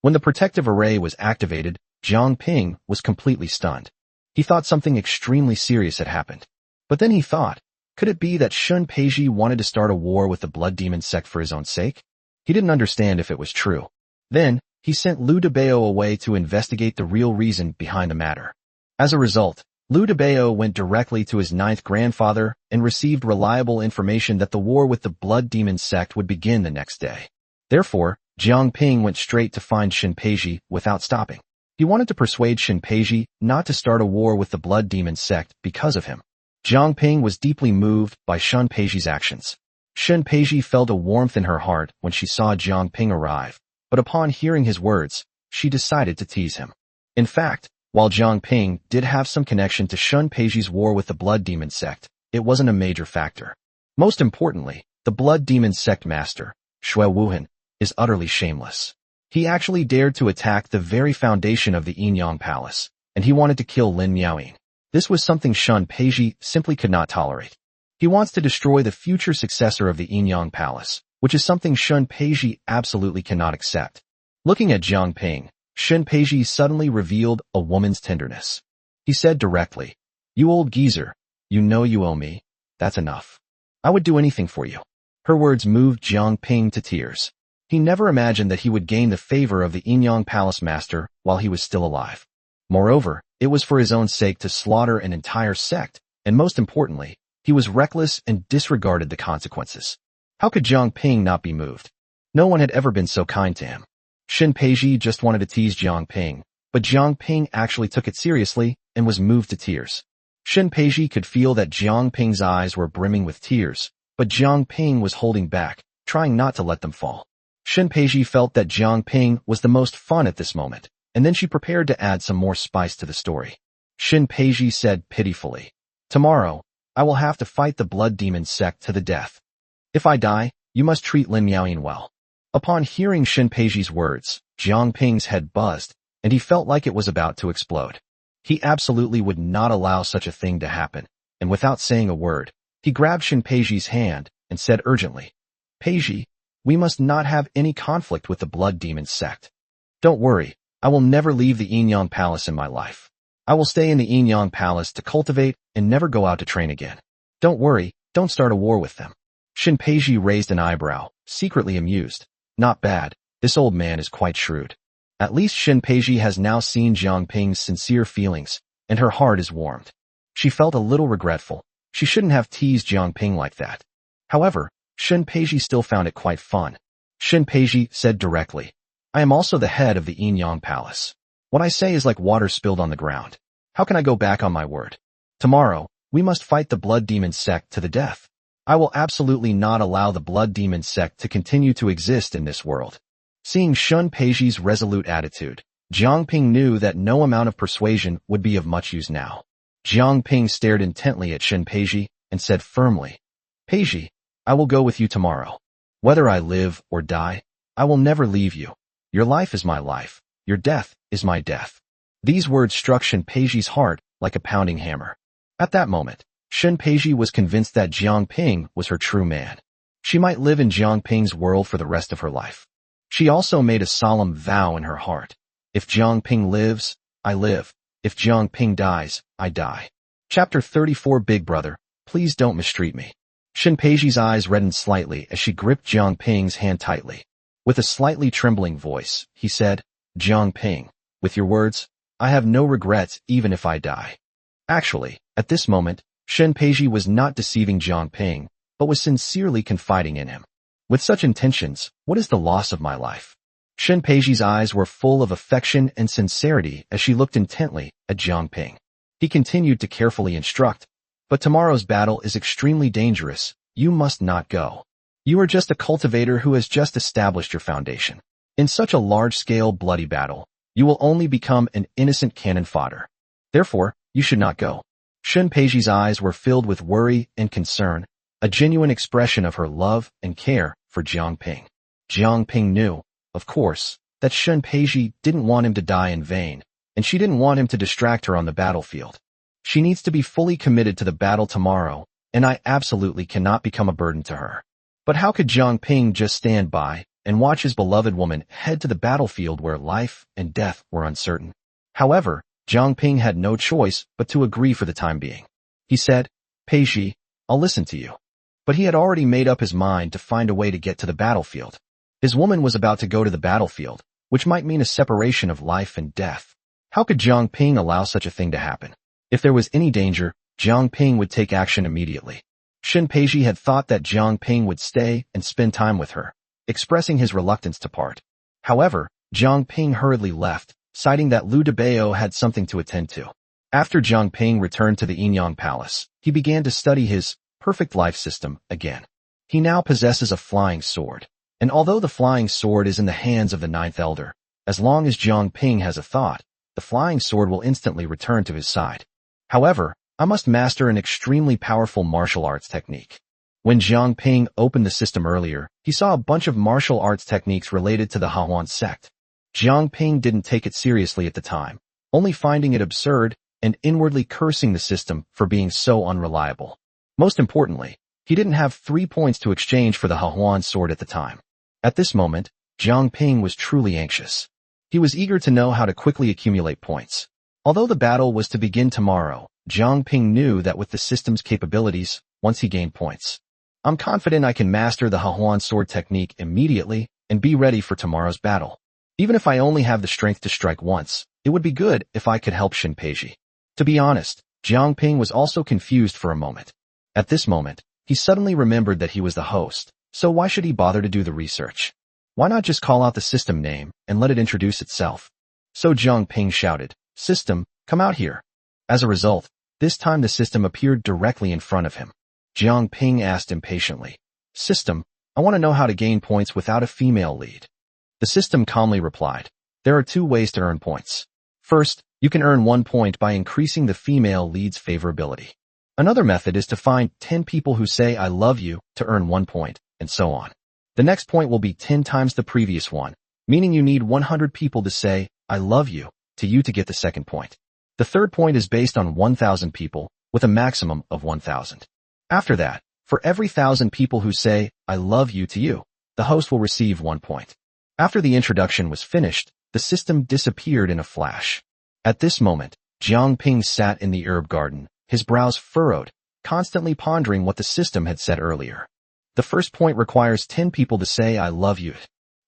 When the protective array was activated, Jiang Ping was completely stunned. He thought something extremely serious had happened. But then he thought, could it be that Shen Peiji wanted to start a war with the Blood Demon sect for his own sake? He didn't understand if it was true. Then, he sent Liu Debao away to investigate the real reason behind the matter. As a result, Liu Debao went directly to his 9th grandfather and received reliable information that the war with the Blood Demon sect would begin the next day. Therefore, Jiang Ping went straight to find Shen Peiji without stopping. He wanted to persuade Shen Peiji not to start a war with the Blood Demon sect because of him. Jiang Ping was deeply moved by Shen Peiji's actions. Shen Peiji felt a warmth in her heart when she saw Jiang Ping arrive, but upon hearing his words, she decided to tease him. In fact, while Jiang Ping did have some connection to Shen Peiji's war with the Blood Demon sect, it wasn't a major factor. Most importantly, the Blood Demon sect master, Shui Wuhan, is utterly shameless. He actually dared to attack the very foundation of the Yin-Yang Palace, and he wanted to kill Lin Miaoying. This was something Shen Peiji simply could not tolerate. He wants to destroy the future successor of the Yin-Yang Palace, which is something Shen Peiji absolutely cannot accept. Looking at Jiang Ping, Shen Peiji suddenly revealed a woman's tenderness. He said directly, "You old geezer, you know you owe me. That's enough. I would do anything for you. Her words moved Jiang Ping to tears. He never imagined that he would gain the favor of the Yinyang Palace master while he was still alive. Moreover, it was for his own sake to slaughter an entire sect, and most importantly, he was reckless and disregarded the consequences. How could Jiang Ping not be moved? No one had ever been so kind to him. Shin Peiji just wanted to tease Jiang Ping, but Jiang Ping actually took it seriously and was moved to tears. Shin Peiji could feel that Jiang Ping's eyes were brimming with tears, but Jiang Ping was holding back, trying not to let them fall. Shin Peiji felt that Jiang Ping was the most fun at this moment, and then she prepared to add some more spice to the story. Shin Peiji said pitifully, "Tomorrow, I will have to fight the blood demon sect to the death. If I die, you must treat Lin Miaoyin well." Upon hearing Shin Peiji's words, Jiang Ping's head buzzed, and he felt like it was about to explode. He absolutely would not allow such a thing to happen, and without saying a word, he grabbed Shin Peiji's hand and said urgently, "Peiji, we must not have any conflict with the blood demon sect. Don't worry, I will never leave the Yinyang Palace in my life. I will stay in the Yinyang Palace to cultivate and never go out to train again. Don't worry, don't start a war with them." Shin Peiji raised an eyebrow, secretly amused. Not bad, this old man is quite shrewd. At least Shin Peiji has now seen Jiang Ping's sincere feelings, and her heart is warmed. She felt a little regretful. She shouldn't have teased Jiang Ping like that. However, Shin Peiji still found it quite fun. Shin Peiji said directly, "I am also the head of the Yinyang Palace. What I say is like water spilled on the ground. How can I go back on my word? Tomorrow, we must fight the blood demon sect to the death. I will absolutely not allow the blood demon sect to continue to exist in this world." Seeing Shin Peiji's resolute attitude, Jiang Ping knew that no amount of persuasion would be of much use now. Jiang Ping stared intently at Shin Peiji and said firmly, "Peiji, I will go with you tomorrow. Whether I live or die, I will never leave you. Your life is my life. Your death is my death." These words struck Shin Peiji's heart like a pounding hammer. At that moment, Shin Peiji was convinced that Jiang Ping was her true man. She might live in Jiang Ping's world for the rest of her life. She also made a solemn vow in her heart. If Jiang Ping lives, I live. If Jiang Ping dies, I die. Chapter 34. Big Brother, please don't mistreat me. Shin Peiji's eyes reddened slightly as she gripped Jiang Ping's hand tightly. With a slightly trembling voice, he said, "Jiang Ping, with your words, I have no regrets even if I die." Actually, at this moment, Shin Peiji was not deceiving Jiang Ping, but was sincerely confiding in him. With such intentions, what is the loss of my life? Shin Peiji's eyes were full of affection and sincerity as she looked intently at Jiang Ping. He continued to carefully instruct, "But tomorrow's battle is extremely dangerous. You must not go. You are just a cultivator who has just established your foundation. In such a large-scale bloody battle, you will only become an innocent cannon fodder. Therefore, you should not go." Shin Peiji's eyes were filled with worry and concern, a genuine expression of her love and care for Jiang Ping. Jiang Ping knew, of course, that Shin Peiji didn't want him to die in vain, and she didn't want him to distract her on the battlefield. She needs to be fully committed to the battle tomorrow, and I absolutely cannot become a burden to her. But how could Jiang Ping just stand by and watch his beloved woman head to the battlefield where life and death were uncertain? However, Jiang Ping had no choice but to agree for the time being. He said, "Peiji, I'll listen to you." But he had already made up his mind to find a way to get to the battlefield. His woman was about to go to the battlefield, which might mean a separation of life and death. How could Jiang Ping allow such a thing to happen? If there was any danger, Jiang Ping would take action immediately. Shin Peiji had thought that Jiang Ping would stay and spend time with her, expressing his reluctance to part. However, Jiang Ping hurriedly left, citing that Liu Debao had something to attend to. After Jiang Ping returned to the Yinyang Palace, he began to study his perfect life system again. He now possesses a flying sword, and although the flying sword is in the hands of the ninth elder, as long as Jiang Ping has a thought, the flying sword will instantly return to his side. However, I must master an extremely powerful martial arts technique. When Jiang Ping opened the system earlier, he saw a bunch of martial arts techniques related to the Hahuan sect. Jiang Ping didn't take it seriously at the time, only finding it absurd and inwardly cursing the system for being so unreliable. Most importantly, he didn't have 3 points to exchange for the Hahuan sword at the time. At this moment, Jiang Ping was truly anxious. He was eager to know how to quickly accumulate points. Although the battle was to begin tomorrow, Jiang Ping knew that with the system's capabilities, once he gained points, I'm confident I can master the Hahuan sword technique immediately and be ready for tomorrow's battle. Even if I only have the strength to strike once, it would be good if I could help Shinpeiji. To be honest, Jiang Ping was also confused for a moment. At this moment, he suddenly remembered that he was the host, so why should he bother to do the research? Why not just call out the system name and let it introduce itself? So Jiang Ping shouted, "System, come out here." As a result, this time the system appeared directly in front of him. Jiang Ping asked impatiently, "System, I want to know how to gain points without a female lead." The system calmly replied, "There are 2 ways to earn points. First, you can earn 1 point by increasing the female lead's favorability. Another method is to find 10 people who say I love you to earn 1 point, and so on. The next point will be 10 times the previous one, meaning you need 100 people to say I love you to get the second point. The third point is based on 1,000 people, with a maximum of 1,000. After that, for every 1,000 people who say I love you to you, the host will receive 1 point." After the introduction was finished, the system disappeared in a flash. At this moment, Jiang Ping sat in the herb garden, his brows furrowed, constantly pondering what the system had said earlier. The first point requires 10 people to say I love you.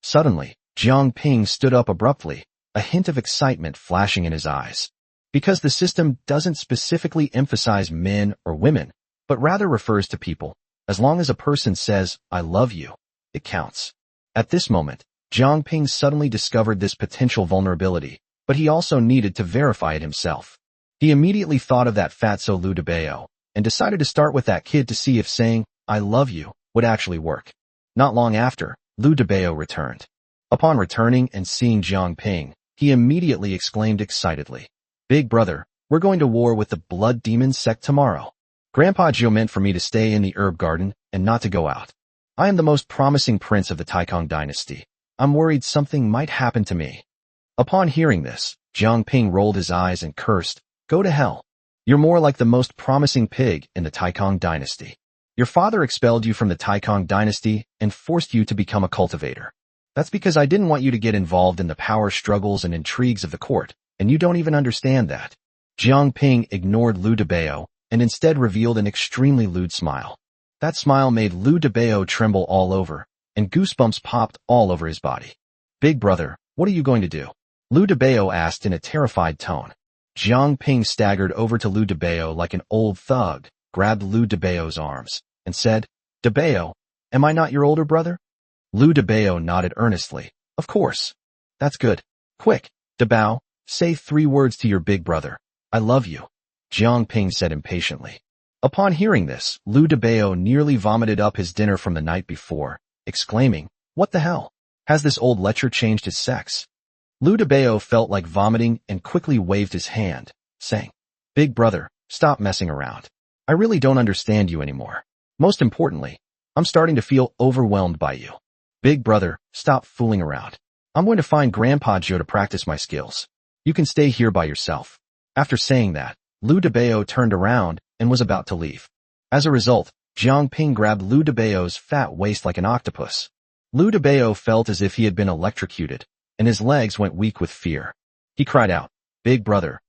Suddenly, Jiang Ping stood up abruptly, a hint of excitement flashing in his eyes. Because the system doesn't specifically emphasize men or women, but rather refers to people, as long as a person says I love you, it counts. At this moment, Jiang Ping suddenly discovered this potential vulnerability, but he also needed to verify it himself. He immediately thought of that fatso Lu Debao, and decided to start with that kid to see if saying, "I love you," would actually work. Not long after, Lu Debao returned. Upon returning and seeing Jiang Ping, he immediately exclaimed excitedly, "Big brother, we're going to war with the Blood Demon sect tomorrow. Grandpa Jiu meant for me to stay in the herb garden and not to go out. I am the most promising prince of the Taikong dynasty. I'm worried something might happen to me." Upon hearing this, Jiang Ping rolled his eyes and cursed, "Go to hell. You're more like the most promising pig in the Taikong dynasty. Your father expelled you from the Taikong dynasty and forced you to become a cultivator. That's because I didn't want you to get involved in the power struggles and intrigues of the court, and you don't even understand that." Jiang Ping ignored Lu Debao and instead revealed an extremely lewd smile. That smile made Lu Debao tremble all over, and goosebumps popped all over his body. "Big brother, what are you going to do?" Lu Debao asked in a terrified tone. Jiang Ping staggered over to Lu Debao like an old thug, grabbed Lu Debao's arms, and said, "Debao, am I not your older brother?" Lu Debao nodded earnestly. "Of course." "That's good. Quick, Debao, say 3 words to your big brother. I love you," Jiang Ping said impatiently. Upon hearing this, Lu Debao nearly vomited up his dinner from the night before, exclaiming, "What the hell? Has this old lecher changed his sex?" Lu Debao felt like vomiting and quickly waved his hand, saying, "Big brother, stop messing around. I really don't understand you anymore. Most importantly, I'm starting to feel overwhelmed by you. Big brother, stop fooling around. I'm going to find Grandpa Joe to practice my skills. You can stay here by yourself." After saying that, Lu Debao turned around and was about to leave. As a result, Jiang Ping grabbed Lu Debao's fat waist like an octopus. Lu Debao felt as if he had been electrocuted, and his legs went weak with fear. He cried out, Big brother,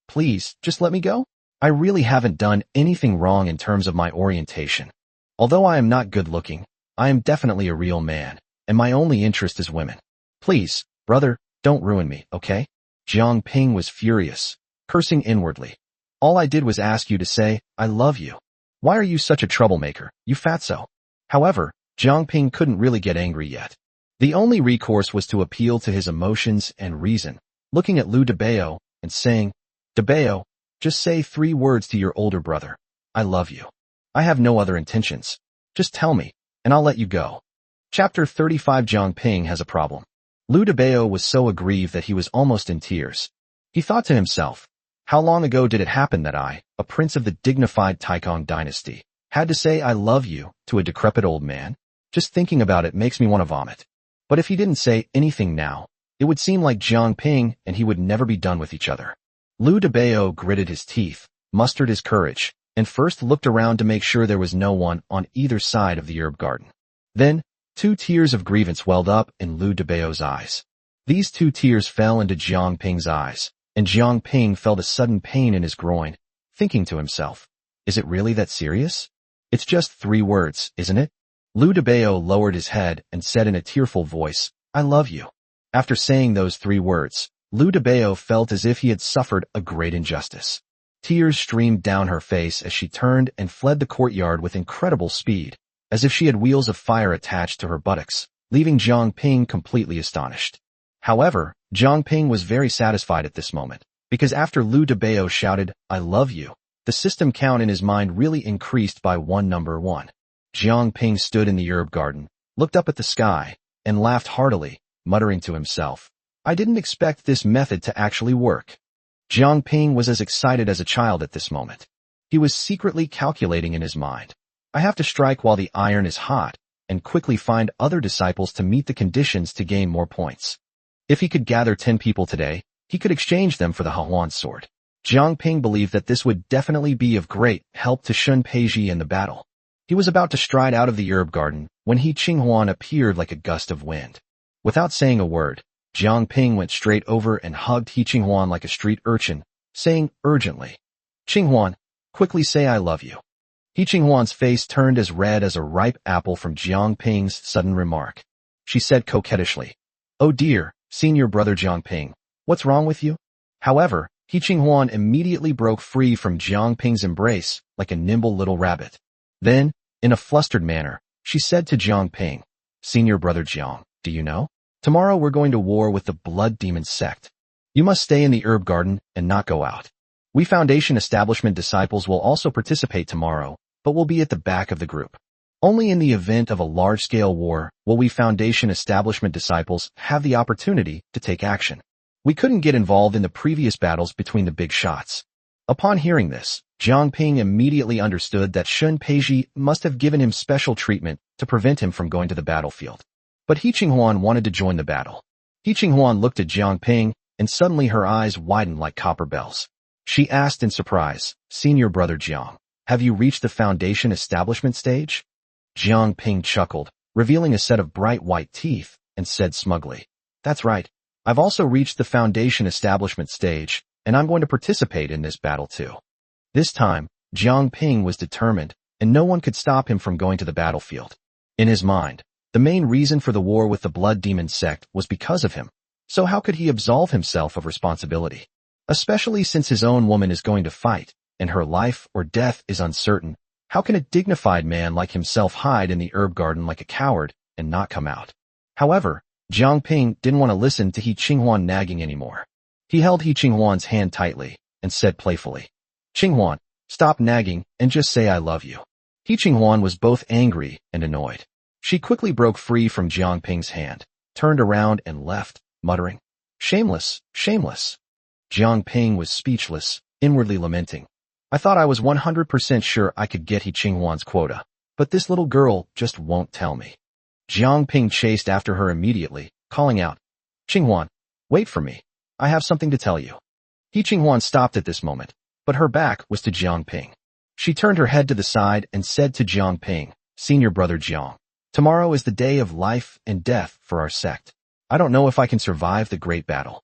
please, just let me go. I really haven't done anything wrong in terms of my orientation. Although I am not good looking, I am definitely a real man, and my only interest is women. Please, brother, don't ruin me, okay?" Jiang Ping was furious, cursing inwardly. "All I did was ask you to say, I love you. Why are you such a troublemaker, you fatso?" However, Jiang Ping couldn't really get angry yet. The only recourse was to appeal to his emotions and reason, looking at Lu Debao and saying, "Debao, just say 3 words to your older brother. I love you. I have no other intentions. Just tell me, and I'll let you go." Chapter 35. Jiang Ping has a problem. Lu Debao was so aggrieved that he was almost in tears. He thought to himself, how long ago did it happen that I, a prince of the dignified Taikong dynasty, had to say I love you to a decrepit old man? Just thinking about it makes me want to vomit. But if he didn't say anything now, it would seem like Jiang Ping and he would never be done with each other. Lu Debao gritted his teeth, mustered his courage, and first looked around to make sure there was no one on either side of the herb garden. Then, 2 tears of grievance welled up in Lu Debao's eyes. These 2 tears fell into Jiang Ping's eyes, and Jiang Ping felt a sudden pain in his groin, thinking to himself, is it really that serious? It's just 3 words, isn't it? Liu Debao lowered his head and said in a tearful voice, I love you. After saying those 3 words, Liu Debao felt as if he had suffered a great injustice. Tears streamed down her face as she turned and fled the courtyard with incredible speed, as if she had wheels of fire attached to her buttocks, leaving Jiang Ping completely astonished. However, Jiang Ping was very satisfied at this moment, because after Liu Debao shouted, I love you, the system count in his mind really increased by 1 number 1. Jiang Ping stood in the herb garden, looked up at the sky, and laughed heartily, muttering to himself, I didn't expect this method to actually work. Jiang Ping was as excited as a child at this moment. He was secretly calculating in his mind. I have to strike while the iron is hot, and quickly find other disciples to meet the conditions to gain more points. If he could gather 10 people today, he could exchange them for the Hahuan sword. Jiang Ping believed that this would definitely be of great help to Shun Peiji in the battle. He was about to stride out of the herb garden when He Qinghuan appeared like a gust of wind. Without saying a word, Jiang Ping went straight over and hugged He Qinghuan like a street urchin, saying urgently, Qinghuan, quickly say I love you. He Qinghuan's face turned as red as a ripe apple from Jiang Ping's sudden remark. She said coquettishly, Oh dear, senior brother Jiang Ping, what's wrong with you? However, He Qinghuan immediately broke free from Jiang Ping's embrace like a nimble little rabbit. Then, in a flustered manner, she said to Jiang Ping, Senior brother Jiang, do you know? Tomorrow we're going to war with the Blood Demon sect. You must stay in the herb garden and not go out. We Foundation Establishment disciples will also participate tomorrow, but will be at the back of the group. Only in the event of a large-scale war will we Foundation Establishment disciples have the opportunity to take action. We couldn't get involved in the previous battles between the big shots. Upon hearing this, Jiang Ping immediately understood that Shun Peiji must have given him special treatment to prevent him from going to the battlefield. But He Qinghuan wanted to join the battle. He Qinghuan looked at Jiang Ping, and suddenly her eyes widened like copper bells. She asked in surprise, Senior brother Jiang, have you reached the Foundation Establishment stage? Jiang Ping chuckled, revealing a set of bright white teeth, and said smugly, That's right. I've also reached the Foundation Establishment stage, and I'm going to participate in this battle too. This time, Jiang Ping was determined, and no one could stop him from going to the battlefield. In his mind, the main reason for the war with the Blood Demon sect was because of him, so how could he absolve himself of responsibility? Especially since his own woman is going to fight, and her life or death is uncertain, how can a dignified man like himself hide in the herb garden like a coward and not come out? However, Jiang Ping didn't want to listen to He Qinghuan nagging anymore. He held He Qinghuan's hand tightly and said playfully, Qinghuan, stop nagging and just say I love you. He Qinghuan was both angry and annoyed. She quickly broke free from Jiang Ping's hand, turned around and left, muttering, Shameless, shameless. Jiang Ping was speechless, inwardly lamenting. I thought I was 100% sure I could get He Qinghuan's quota, but this little girl just won't tell me. Jiang Ping chased after her immediately, calling out, Qinghuan, wait for me. I have something to tell you. He Qinghuan stopped at this moment, but her back was to Jiang Ping. She turned her head to the side and said to Jiang Ping, Senior brother Jiang, tomorrow is the day of life and death for our sect. I don't know if I can survive the great battle.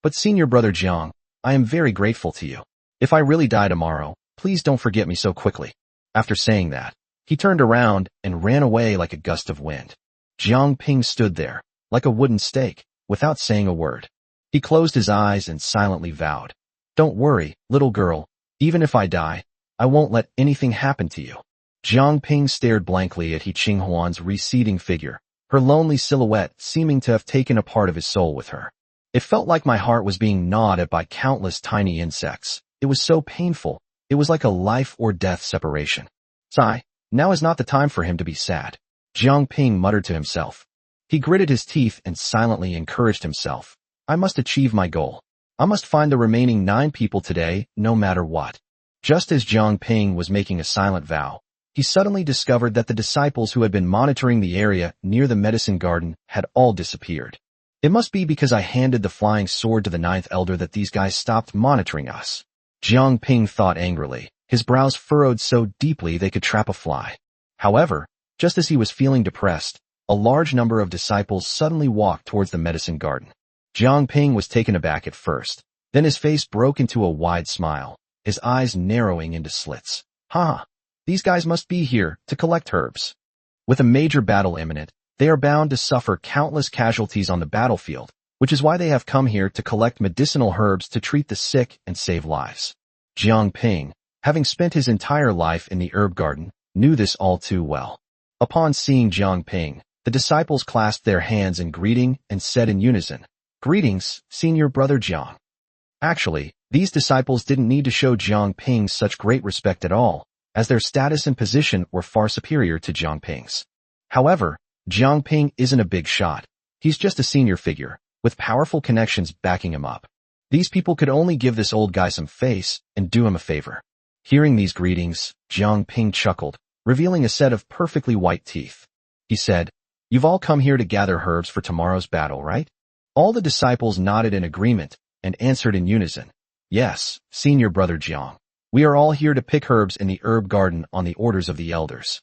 But Senior brother Jiang, I am very grateful to you. If I really die tomorrow, please don't forget me so quickly. After saying that, he turned around and ran away like a gust of wind. Jiang Ping stood there, like a wooden stake, without saying a word. He closed his eyes and silently vowed, Don't worry, little girl, even if I die, I won't let anything happen to you. Jiang Ping stared blankly at He Qinghuan's receding figure, her lonely silhouette seeming to have taken a part of his soul with her. It felt like my heart was being gnawed at by countless tiny insects. It was so painful. It was like a life or death separation. Sigh, now is not the time for him to be sad. Jiang Ping muttered to himself. He gritted his teeth and silently encouraged himself. I must achieve my goal. I must find the remaining 9 people today, no matter what. Just as Jiang Ping was making a silent vow, he suddenly discovered that the disciples who had been monitoring the area near the medicine garden had all disappeared. It must be because I handed the flying sword to the 9th elder that these guys stopped monitoring us. Jiang Ping thought angrily, his brows furrowed so deeply they could trap a fly. However, just as he was feeling depressed, a large number of disciples suddenly walked towards the medicine garden. Jiang Ping was taken aback at first, then his face broke into a wide smile, his eyes narrowing into slits. Ha! These guys must be here to collect herbs. With a major battle imminent, they are bound to suffer countless casualties on the battlefield, which is why they have come here to collect medicinal herbs to treat the sick and save lives. Jiang Ping, having spent his entire life in the herb garden, knew this all too well. Upon seeing Jiang Ping, the disciples clasped their hands in greeting and said in unison, "Greetings, Senior Brother Jiang." Actually, these disciples didn't need to show Jiang Ping such great respect at all, as their status and position were far superior to Jiang Ping's. However, Jiang Ping isn't a big shot. He's just a senior figure, with powerful connections backing him up. These people could only give this old guy some face and do him a favor. Hearing these greetings, Jiang Ping chuckled, revealing a set of perfectly white teeth. He said, "You've all come here to gather herbs for tomorrow's battle, right?" All the disciples nodded in agreement and answered in unison, "Yes, Senior Brother Jiang. We are all here to pick herbs in the herb garden on the orders of the elders."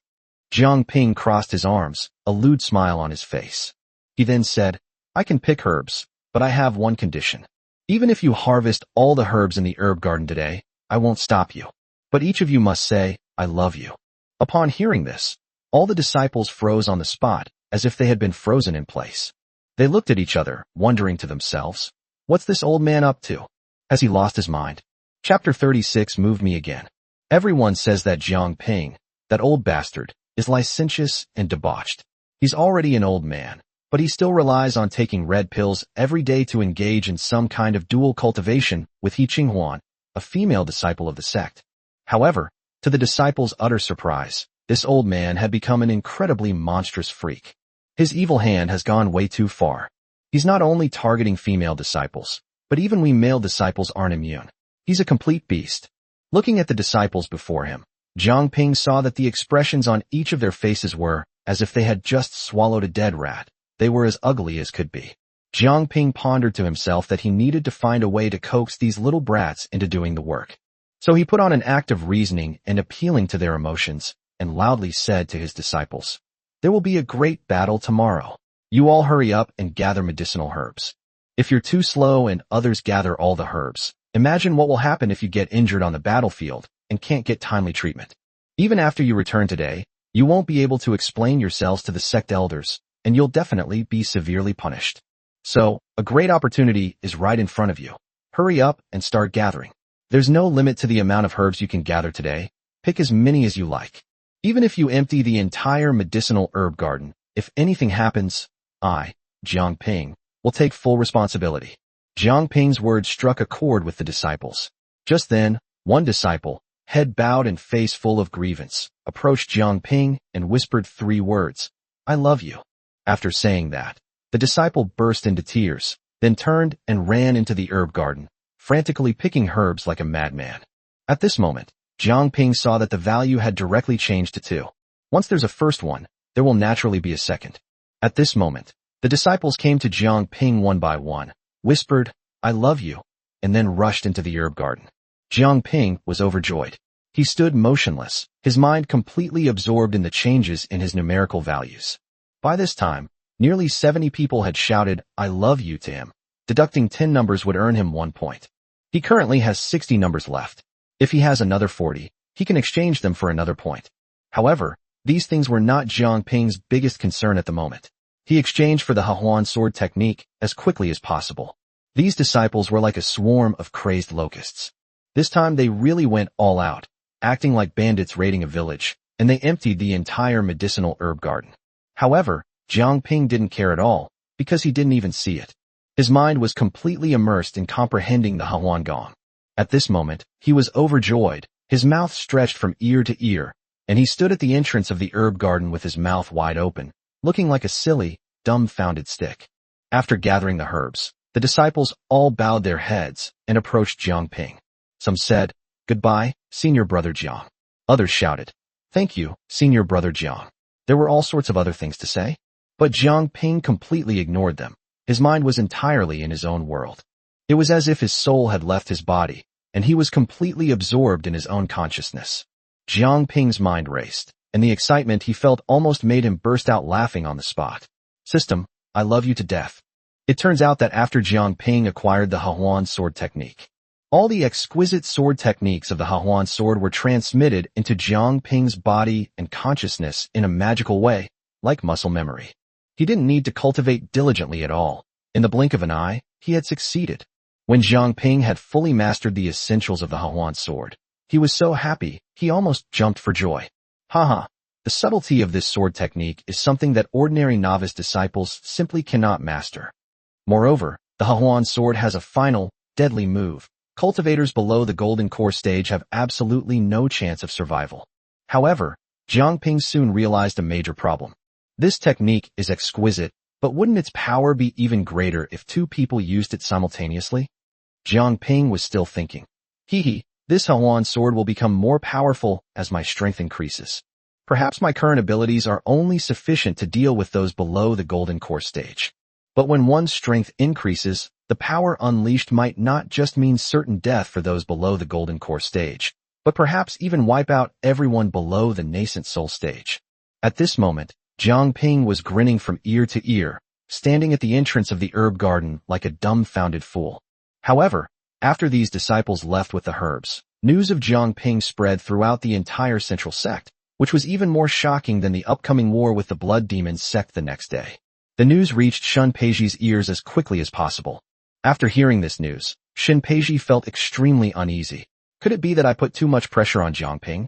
Jiang Ping crossed his arms, a lewd smile on his face. He then said, "I can pick herbs, but I have one condition. Even if you harvest all the herbs in the herb garden today, I won't stop you. But each of you must say, 'I love you.'" Upon hearing this, all the disciples froze on the spot, as if they had been frozen in place. They looked at each other, wondering to themselves, "What's this old man up to? Has he lost his mind?" Chapter 36 moved me again. Everyone says that Jiang Ping, that old bastard, is licentious and debauched. He's already an old man, but he still relies on taking red pills every day to engage in some kind of dual cultivation with He Qinghuan, a female disciple of the sect. However, to the disciples' utter surprise, this old man had become an incredibly monstrous freak. His evil hand has gone way too far. He's not only targeting female disciples, but even we male disciples aren't immune. He's a complete beast. Looking at the disciples before him, Jiang Ping saw that the expressions on each of their faces were as if they had just swallowed a dead rat. They were as ugly as could be. Jiang Ping pondered to himself that he needed to find a way to coax these little brats into doing the work. So he put on an act of reasoning and appealing to their emotions, and loudly said to his disciples, "There will be a great battle tomorrow. You all hurry up and gather medicinal herbs. If you're too slow and others gather all the herbs, imagine what will happen if you get injured on the battlefield and can't get timely treatment. Even after you return today, you won't be able to explain yourselves to the sect elders, and you'll definitely be severely punished. So, a great opportunity is right in front of you. Hurry up and start gathering. There's no limit to the amount of herbs you can gather today. Pick as many as you like. Even if you empty the entire medicinal herb garden, if anything happens, I, Jiang Ping, will take full responsibility." Jiang Ping's words struck a chord with the disciples. Just then, one disciple, head bowed and face full of grievance, approached Jiang Ping and whispered 3 words, "I love you." After saying that, the disciple burst into tears, then turned and ran into the herb garden, frantically picking herbs like a madman. At this moment, Jiang Ping saw that the value had directly changed to 2. Once there's a first one, there will naturally be a second. At this moment, the disciples came to Jiang Ping one by one, whispered, "I love you," and then rushed into the herb garden. Jiang Ping was overjoyed. He stood motionless, his mind completely absorbed in the changes in his numerical values. By this time, nearly 70 people had shouted, "I love you" to him. Deducting 10 numbers would earn him 1 point. He currently has 60 numbers left. If he has another 40, he can exchange them for another point. However, these things were not Jiang Ping's biggest concern at the moment. He exchanged for the Hahuan sword technique as quickly as possible. These disciples were like a swarm of crazed locusts. This time they really went all out, acting like bandits raiding a village, and they emptied the entire medicinal herb garden. However, Jiang Ping didn't care at all, because he didn't even see it. His mind was completely immersed in comprehending the Hahuan Gong. At this moment, he was overjoyed, his mouth stretched from ear to ear, and he stood at the entrance of the herb garden with his mouth wide open, looking like a silly, dumbfounded stick. After gathering the herbs, the disciples all bowed their heads and approached Jiang Ping. Some said, "Goodbye, Senior Brother Jiang." Others shouted, "Thank you, Senior Brother Jiang." There were all sorts of other things to say, but Jiang Ping completely ignored them. His mind was entirely in his own world. It was as if his soul had left his body, and he was completely absorbed in his own consciousness. Jiang Ping's mind raced, and the excitement he felt almost made him burst out laughing on the spot. "System, I love you to death." It turns out that after Jiang Ping acquired the Hahuan sword technique, All the exquisite sword techniques of the Hahuan sword were transmitted into Jiang Ping's body and consciousness in a magical way, like muscle memory. He didn't need to cultivate diligently at all. In the blink of an eye, he had succeeded. When Jiang Ping had fully mastered the essentials of the Hahuan sword, he was so happy, he almost jumped for joy. Haha, the subtlety of this sword technique is something that ordinary novice disciples simply cannot master. Moreover, the Hahuan sword has a final, deadly move. Cultivators below the golden core stage have absolutely no chance of survival. However, Jiang Ping soon realized a major problem. This technique is exquisite, but wouldn't its power be even greater if two people used it simultaneously? Jiang Ping was still thinking. This Hahuan sword will become more powerful as my strength increases. Perhaps my current abilities are only sufficient to deal with those below the golden core stage. But when one's strength increases, the power unleashed might not just mean certain death for those below the golden core stage, but perhaps even wipe out everyone below the nascent soul stage. At this moment, Jiang Ping was grinning from ear to ear, standing at the entrance of the herb garden like a dumbfounded fool. However, after these disciples left with the herbs, news of Jiang Ping spread throughout the entire central sect, which was even more shocking than the upcoming war with the Blood Demons sect the next day. The news reached Shun Peiji's ears as quickly as possible. After hearing this news, Shun Peiji felt extremely uneasy. Could it be that I put too much pressure on Jiang Ping?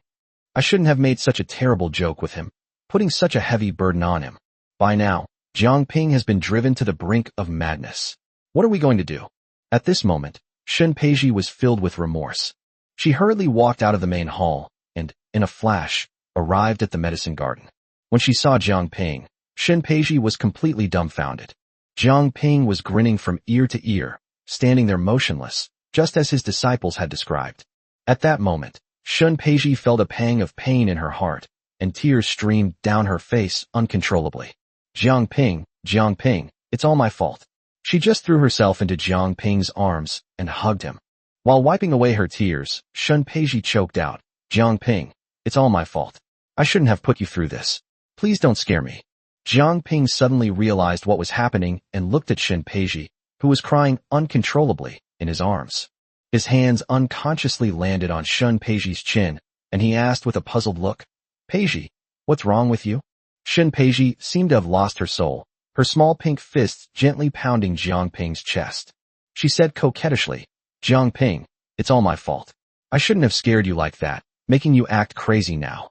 I shouldn't have made such a terrible joke with him, putting such a heavy burden on him. By now, Jiang Ping has been driven to the brink of madness. What are we going to do? At this moment, Shun Peiji was filled with remorse. She hurriedly walked out of the main hall, and, in a flash, arrived at the medicine garden. When she saw Jiang Ping, Shun Peiji was completely dumbfounded. Jiang Ping was grinning from ear to ear, standing there motionless, just as his disciples had described. At that moment, Shun Peiji felt a pang of pain in her heart, and tears streamed down her face uncontrollably. Jiang Ping, it's all my fault. She just threw herself into Jiang Ping's arms and hugged him. While wiping away her tears, Shun Peiji choked out, Jiang Ping, it's all my fault. I shouldn't have put you through this. Please don't scare me. Jiang Ping suddenly realized what was happening and looked at Shun Peiji, who was crying uncontrollably in his arms. His hands unconsciously landed on Shun Peiji's chin, and he asked with a puzzled look, Peiji, what's wrong with you? Shun Peiji seemed to have lost her soul, her small pink fists gently pounding Jiang Ping's chest. She said coquettishly, Jiang Ping, it's all my fault. I shouldn't have scared you like that, making you act crazy now.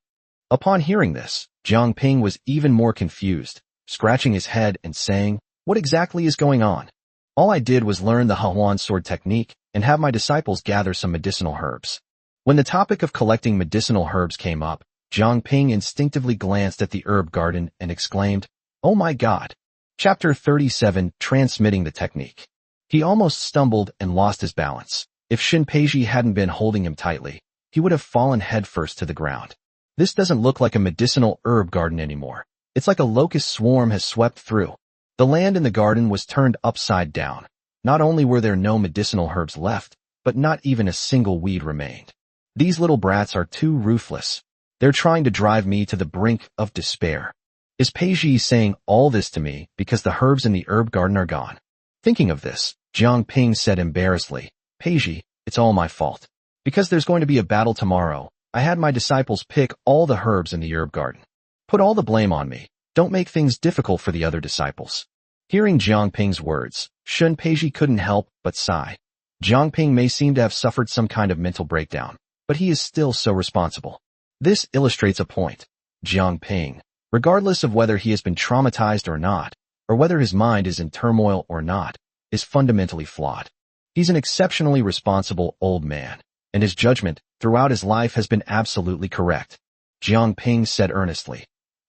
Upon hearing this, Jiang Ping was even more confused, scratching his head and saying, what exactly is going on? All I did was learn the Hahuan sword technique and have my disciples gather some medicinal herbs. When the topic of collecting medicinal herbs came up, Jiang Ping instinctively glanced at the herb garden and exclaimed, oh my god. Chapter 37, Transmitting the Technique. He almost stumbled and lost his balance. If Shun Peiji hadn't been holding him tightly, he would have fallen headfirst to the ground. This doesn't look like a medicinal herb garden anymore. It's like a locust swarm has swept through. The land in the garden was turned upside down. Not only were there no medicinal herbs left, but not even a single weed remained. These little brats are too ruthless. They're trying to drive me to the brink of despair. Is Peiji saying all this to me because the herbs in the herb garden are gone? Thinking of this, Jiang Ping said embarrassedly, Peiji, it's all my fault. Because there's going to be a battle tomorrow, I had my disciples pick all the herbs in the herb garden. Put all the blame on me. Don't make things difficult for the other disciples. Hearing Jiang Ping's words, Shun Peiji couldn't help but sigh. Jiang Ping may seem to have suffered some kind of mental breakdown, but he is still so responsible. This illustrates a point. Jiang Ping, regardless of whether he has been traumatized or not, or whether his mind is in turmoil or not, is fundamentally flawed. He's an exceptionally responsible old man, and his judgment throughout his life has been absolutely correct. Jiang Ping said earnestly,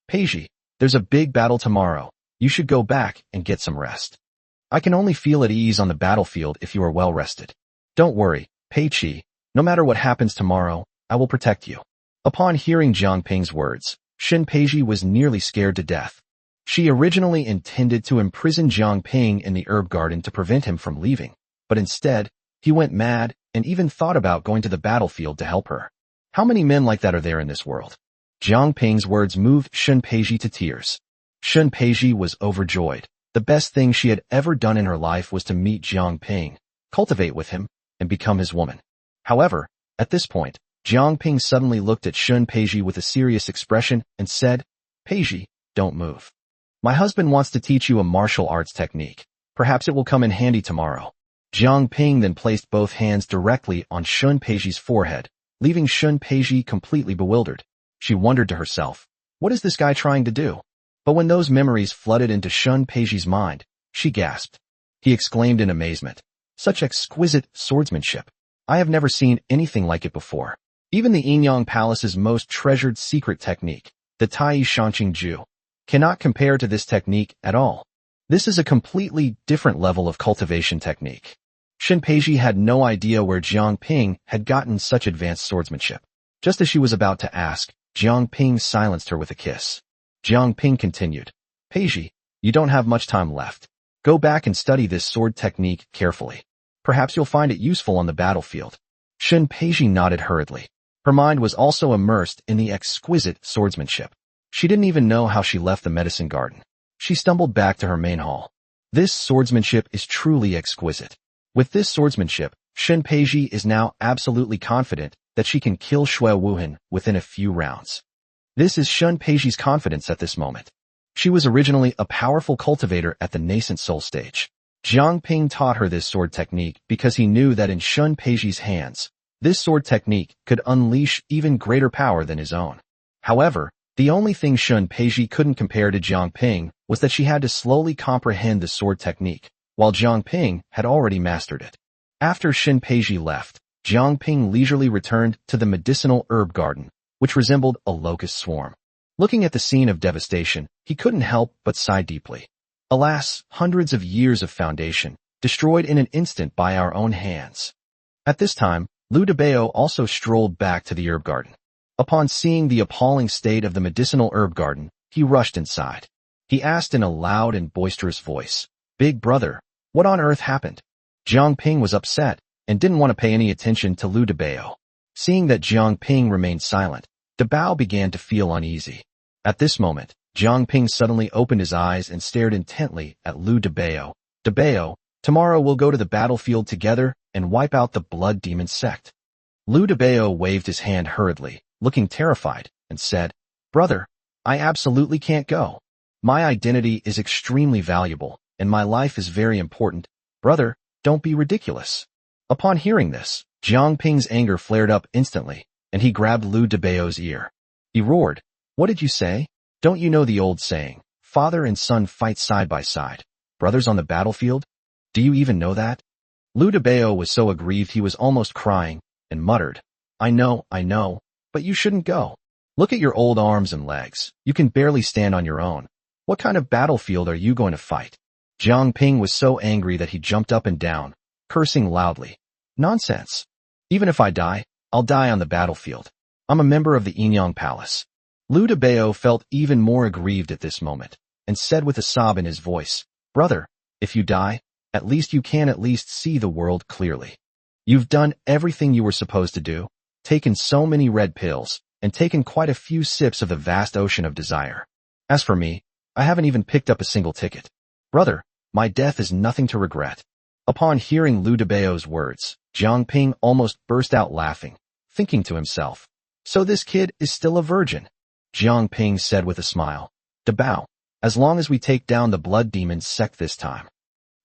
Peiji, there's a big battle tomorrow. You should go back and get some rest. I can only feel at ease on the battlefield if you are well rested. Don't worry, Peiji, no matter what happens tomorrow, I will protect you. Upon hearing Jiang Ping's words, Shun Peiji was nearly scared to death. She originally intended to imprison Jiang Ping in the herb garden to prevent him from leaving, but instead, he went mad and even thought about going to the battlefield to help her. How many men like that are there in this world? Jiang Ping's words moved Shun Peiji to tears. Shun Peiji was overjoyed. The best thing she had ever done in her life was to meet Jiang Ping, cultivate with him, and become his woman. However, at this point, Jiang Ping suddenly looked at Shun Peiji with a serious expression and said, "Peiji, don't move. My husband wants to teach you a martial arts technique. Perhaps it will come in handy tomorrow." Jiang Ping then placed both hands directly on Shun Peiji's forehead, leaving Shun Peiji completely bewildered. She wondered to herself, what is this guy trying to do? But when those memories flooded into Shun Peiji's mind, she gasped. He exclaimed in amazement, "Such exquisite swordsmanship! I have never seen anything like it before. Even the Yinyang Palace's most treasured secret technique, the Tai Shanqing Ju, cannot compare to this technique at all. This is a completely different level of cultivation technique." Shun Peiji had no idea where Jiang Ping had gotten such advanced swordsmanship. Just as she was about to ask, Jiang Ping silenced her with a kiss. Jiang Ping continued, "Peiji, you don't have much time left. Go back and study this sword technique carefully. Perhaps you'll find it useful on the battlefield." Shun Peiji nodded hurriedly. Her mind was also immersed in the exquisite swordsmanship. She didn't even know how she left the medicine garden. She stumbled back to her main hall. This swordsmanship is truly exquisite. With this swordsmanship, Shun Peiji is now absolutely confident that she can kill Shui Wuhan within a few rounds. This is Shun Peiji's confidence at this moment. She was originally a powerful cultivator at the nascent soul stage. Jiang Ping taught her this sword technique because he knew that in Shun Peiji's hands, this sword technique could unleash even greater power than his own. However, the only thing Shun Peiji couldn't compare to Jiang Ping was that she had to slowly comprehend the sword technique, while Jiang Ping had already mastered it. After Shun Peiji left, Jiang Ping leisurely returned to the medicinal herb garden, which resembled a locust swarm. Looking at the scene of devastation, he couldn't help but sigh deeply. Alas, hundreds of years of foundation, destroyed in an instant by our own hands. At this time, Liu Debao also strolled back to the herb garden. Upon seeing the appalling state of the medicinal herb garden, he rushed inside. He asked in a loud and boisterous voice, "Big brother, what on earth happened?" Jiang Ping was upset and didn't want to pay any attention to Liu Debao. Seeing that Jiang Ping remained silent, Debao began to feel uneasy. At this moment, Jiang Ping suddenly opened his eyes and stared intently at Liu Debao. "Debao, tomorrow we'll go to the battlefield together and wipe out the blood demon sect." Liu Debao waved his hand hurriedly, looking terrified, and said, "Brother, I absolutely can't go. My identity is extremely valuable, and my life is very important. Brother, don't be ridiculous." Upon hearing this, Jiang Ping's anger flared up instantly, and he grabbed Liu Debao's ear. He roared, "What did you say? Don't you know the old saying, father and son fight side by side, brothers on the battlefield? Do you even know that?" Liu Debao was so aggrieved he was almost crying, and muttered, I know, but you shouldn't go. Look at your old arms and legs. You can barely stand on your own. What kind of battlefield are you going to fight?" Jiang Ping was so angry that he jumped up and down, cursing loudly. "Nonsense. Even if I die, I'll die on the battlefield. I'm a member of the Yinyang Palace." Liu Debao felt even more aggrieved at this moment, and said with a sob in his voice, "Brother, if you die, at least you can at least see the world clearly. You've done everything you were supposed to do, taken so many red pills, and taken quite a few sips of the vast ocean of desire. As for me, I haven't even picked up a single ticket. Brother, my death is nothing to regret." Upon hearing Liu Debao's words, Jiang Ping almost burst out laughing, thinking to himself, "So this kid is still a virgin." Jiang Ping said with a smile, "Debao, as long as we take down the blood demon sect this time,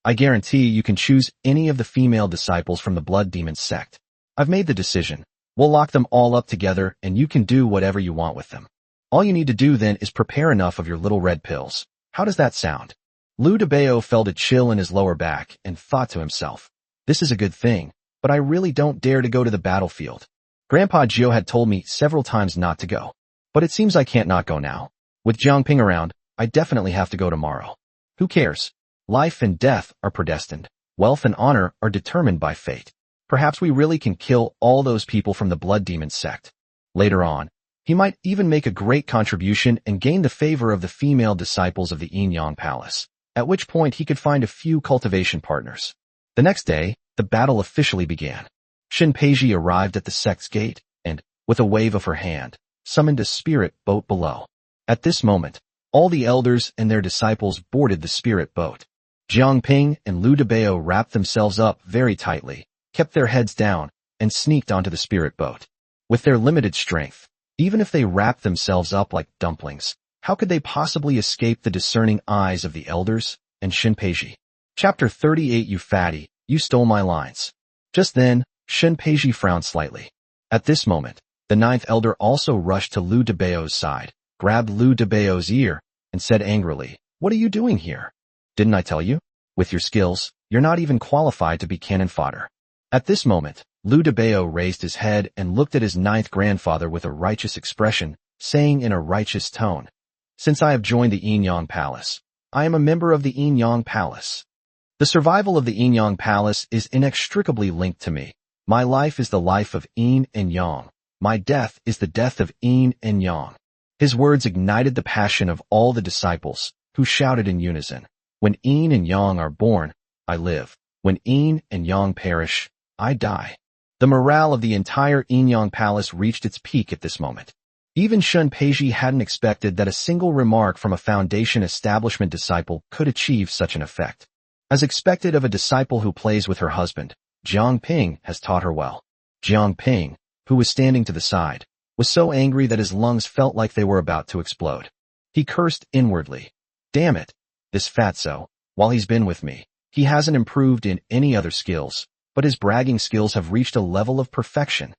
I guarantee you can choose any of the female disciples from the blood demon sect. I've made the decision. We'll lock them all up together and you can do whatever you want with them. All you need to do then is prepare enough of your little red pills. How does that sound?" Liu Debao felt a chill in his lower back and thought to himself, "This is a good thing, but I really don't dare to go to the battlefield. Grandpa Gio had told me several times not to go. But it seems I can't not go now. With Jiang Ping around, I definitely have to go tomorrow. Who cares? Life and death are predestined. Wealth and honor are determined by fate. Perhaps we really can kill all those people from the blood demon sect. Later on, he might even make a great contribution and gain the favor of the female disciples of the Yinyang Palace, at which point he could find a few cultivation partners." The next day, the battle officially began. Shun Peiji arrived at the sect's gate and, with a wave of her hand, summoned a spirit boat below. At this moment, all the elders and their disciples boarded the spirit boat. Jiang Ping and Liu Debao wrapped themselves up very tightly, kept their heads down, and sneaked onto the spirit boat. With their limited strength, even if they wrapped themselves up like dumplings, how could they possibly escape the discerning eyes of the elders and Shinpeiji? Chapter 38. You fatty, you stole my lines. Just then, Shinpeiji frowned slightly. At this moment, the ninth elder also rushed to Liu Debao's side, grabbed Liu Debao's ear, and said angrily, "What are you doing here? Didn't I tell you? With your skills, you're not even qualified to be cannon fodder." At this moment, Liu Debao raised his head and looked at his ninth grandfather with a righteous expression, saying in a righteous tone, "Since I have joined the Yin-Yang Palace, I am a member of the Yin-Yang Palace. The survival of the Yin-Yang Palace is inextricably linked to me. My life is the life of Yin and Yang. My death is the death of Yin and Yang." His words ignited the passion of all the disciples, who shouted in unison, "When Yin and Yang are born, I live. When Yin and Yang perish, I die." The morale of the entire Yin-Yang Palace reached its peak at this moment. Even Shinpeiji hadn't expected that a single remark from a Foundation establishment disciple could achieve such an effect. As expected of a disciple who plays with her husband, Jiang Ping has taught her well. Jiang Ping, who was standing to the side, was so angry that his lungs felt like they were about to explode. He cursed inwardly. "Damn it, this fatso, while he's been with me, he hasn't improved in any other skills, but his bragging skills have reached a level of perfection.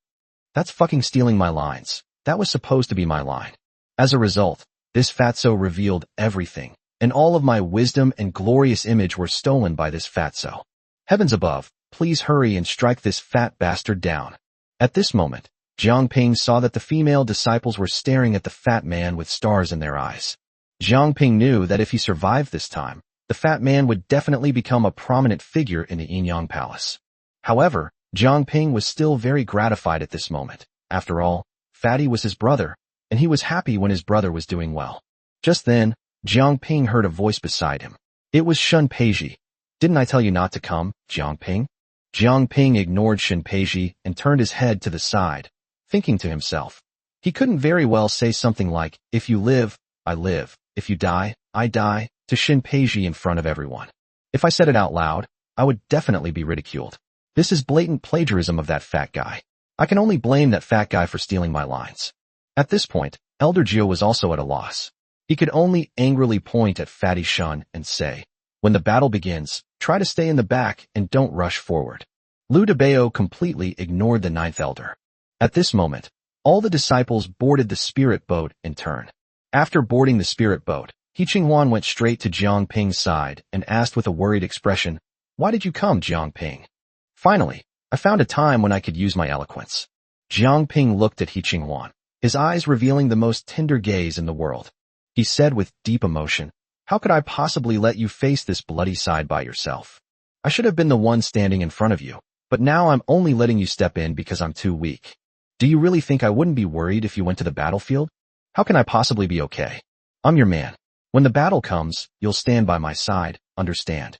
That's fucking stealing my lines. That was supposed to be my line." As a result, this fatso revealed everything, and all of my wisdom and glorious image were stolen by this fatso. Heavens above, please hurry and strike this fat bastard down. At this moment, Jiang Ping saw that the female disciples were staring at the fat man with stars in their eyes. Jiang Ping knew that if he survived this time, the fat man would definitely become a prominent figure in the Yin-Yang Palace. However, Jiang Ping was still very gratified at this moment. After all, Fatty was his brother, and he was happy when his brother was doing well. Just then, Jiang Ping heard a voice beside him. It was Shinpeiji. "Didn't I tell you not to come, Jiang Ping?" Jiang Ping ignored Shinpeiji and turned his head to the side, thinking to himself. He couldn't very well say something like, "If you live, I live. If you die, I die," to Shinpeiji in front of everyone. If I said it out loud, I would definitely be ridiculed. This is blatant plagiarism of that fat guy. I can only blame that fat guy for stealing my lines. At this point, Elder Jio was also at a loss. He could only angrily point at Fatty Shun and say, "When the battle begins, try to stay in the back and don't rush forward." Liu Debao completely ignored the ninth elder. At this moment, all the disciples boarded the spirit boat in turn. After boarding the spirit boat, He Qinghuan went straight to Jiang Ping's side and asked with a worried expression, "Why did you come, Jiang Ping?" "Finally, I found a time when I could use my eloquence." Jiang Ping looked at He Qinghuan, his eyes revealing the most tender gaze in the world. He said with deep emotion, "How could I possibly let you face this bloody side by yourself? I should have been the one standing in front of you, but now I'm only letting you step in because I'm too weak. Do you really think I wouldn't be worried if you went to the battlefield? How can I possibly be okay? I'm your man. When the battle comes, you'll stand by my side, understand?"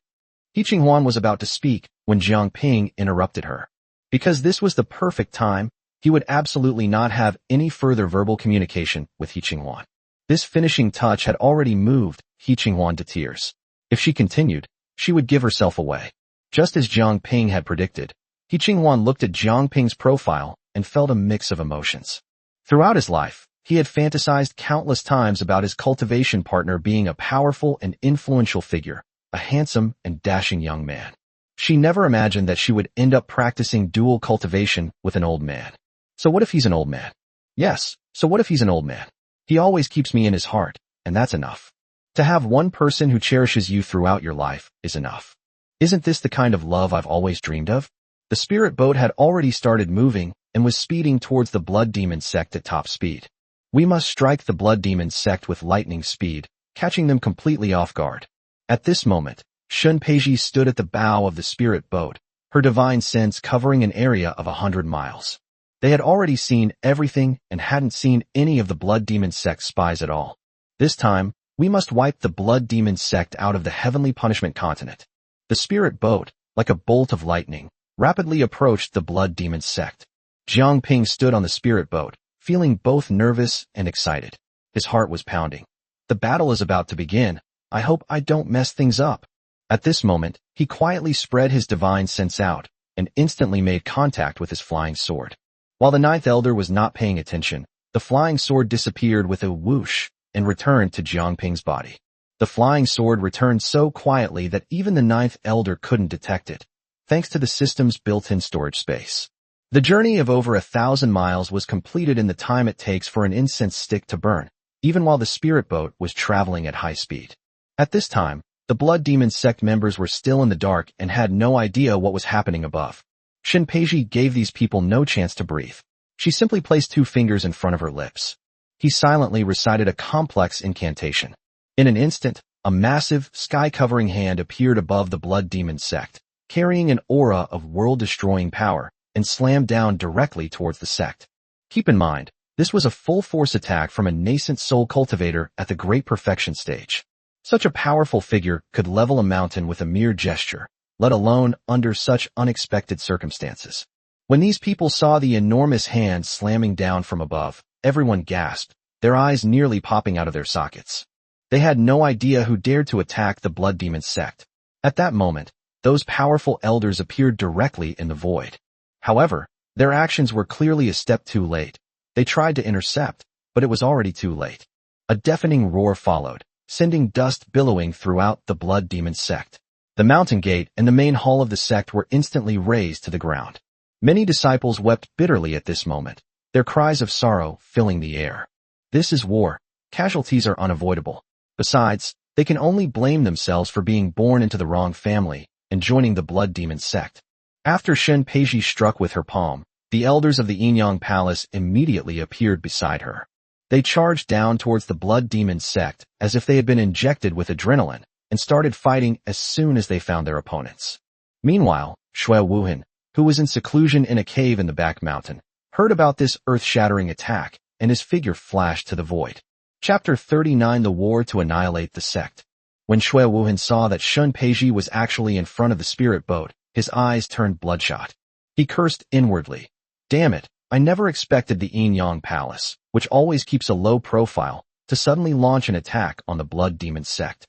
He Qinghuan was about to speak when Jiang Ping interrupted her. Because this was the perfect time, he would absolutely not have any further verbal communication with He Qinghuan. This finishing touch had already moved He Qinghuan to tears. If she continued, she would give herself away. Just as Jiang Ping had predicted, He Qinghuan looked at Jiang Ping's profile and felt a mix of emotions. Throughout his life, he had fantasized countless times about his cultivation partner being a powerful and influential figure, a handsome and dashing young man. She never imagined that she would end up practicing dual cultivation with an old man. So what if he's an old man? Yes, so what if he's an old man? He always keeps me in his heart, and that's enough. To have one person who cherishes you throughout your life is enough. Isn't this the kind of love I've always dreamed of? The spirit boat had already started moving and was speeding towards the blood demon sect at top speed. We must strike the blood demon sect with lightning speed, catching them completely off guard. At this moment, Shinpeiji stood at the bow of the spirit boat, her divine sense covering an area of 100 miles. They had already seen everything and hadn't seen any of the blood demon sect spies at all. This time, we must wipe the blood demon sect out of the heavenly punishment continent. The spirit boat, like a bolt of lightning, rapidly approached the blood demon sect. Jiang Ping stood on the spirit boat, feeling both nervous and excited. His heart was pounding. The battle is about to begin. I hope I don't mess things up. At this moment, he quietly spread his divine sense out, and instantly made contact with his flying sword. While the ninth elder was not paying attention, the flying sword disappeared with a whoosh and returned to Jiang Ping's body. The flying sword returned so quietly that even the ninth elder couldn't detect it, thanks to the system's built-in storage space. The journey of over 1,000 miles was completed in the time it takes for an incense stick to burn, even while the spirit boat was traveling at high speed. At this time, the Blood Demon sect members were still in the dark and had no idea what was happening above. Shinpeiji gave these people no chance to breathe. She simply placed 2 fingers in front of her lips. He silently recited a complex incantation. In an instant, a massive, sky-covering hand appeared above the Blood Demon sect, carrying an aura of world-destroying power, and slammed down directly towards the sect. Keep in mind, this was a full-force attack from a nascent soul cultivator at the Great Perfection stage. Such a powerful figure could level a mountain with a mere gesture, let alone under such unexpected circumstances. When these people saw the enormous hand slamming down from above, everyone gasped, their eyes nearly popping out of their sockets. They had no idea who dared to attack the Blood Demon sect. At that moment, those powerful elders appeared directly in the void. However, their actions were clearly a step too late. They tried to intercept, but it was already too late. A deafening roar followed, sending dust billowing throughout the Blood Demon sect. The mountain gate and the main hall of the sect were instantly razed to the ground. Many disciples wept bitterly at this moment, their cries of sorrow filling the air. This is war. Casualties are unavoidable. Besides, they can only blame themselves for being born into the wrong family and joining the Blood Demon sect. After Shenpeiji struck with her palm, the elders of the Yinyang Palace immediately appeared beside her. They charged down towards the Blood Demon sect as if they had been injected with adrenaline and started fighting as soon as they found their opponents. Meanwhile, Shui Wuhan, who was in seclusion in a cave in the back mountain, heard about this earth-shattering attack, and his figure flashed to the void. Chapter 39: The War to Annihilate the Sect. When Shui Wuhan saw that Shenpeiji was actually in front of the spirit boat, his eyes turned bloodshot. He cursed inwardly. Damn it, I never expected the Yinyang Palace, which always keeps a low profile, to suddenly launch an attack on the Blood Demon sect.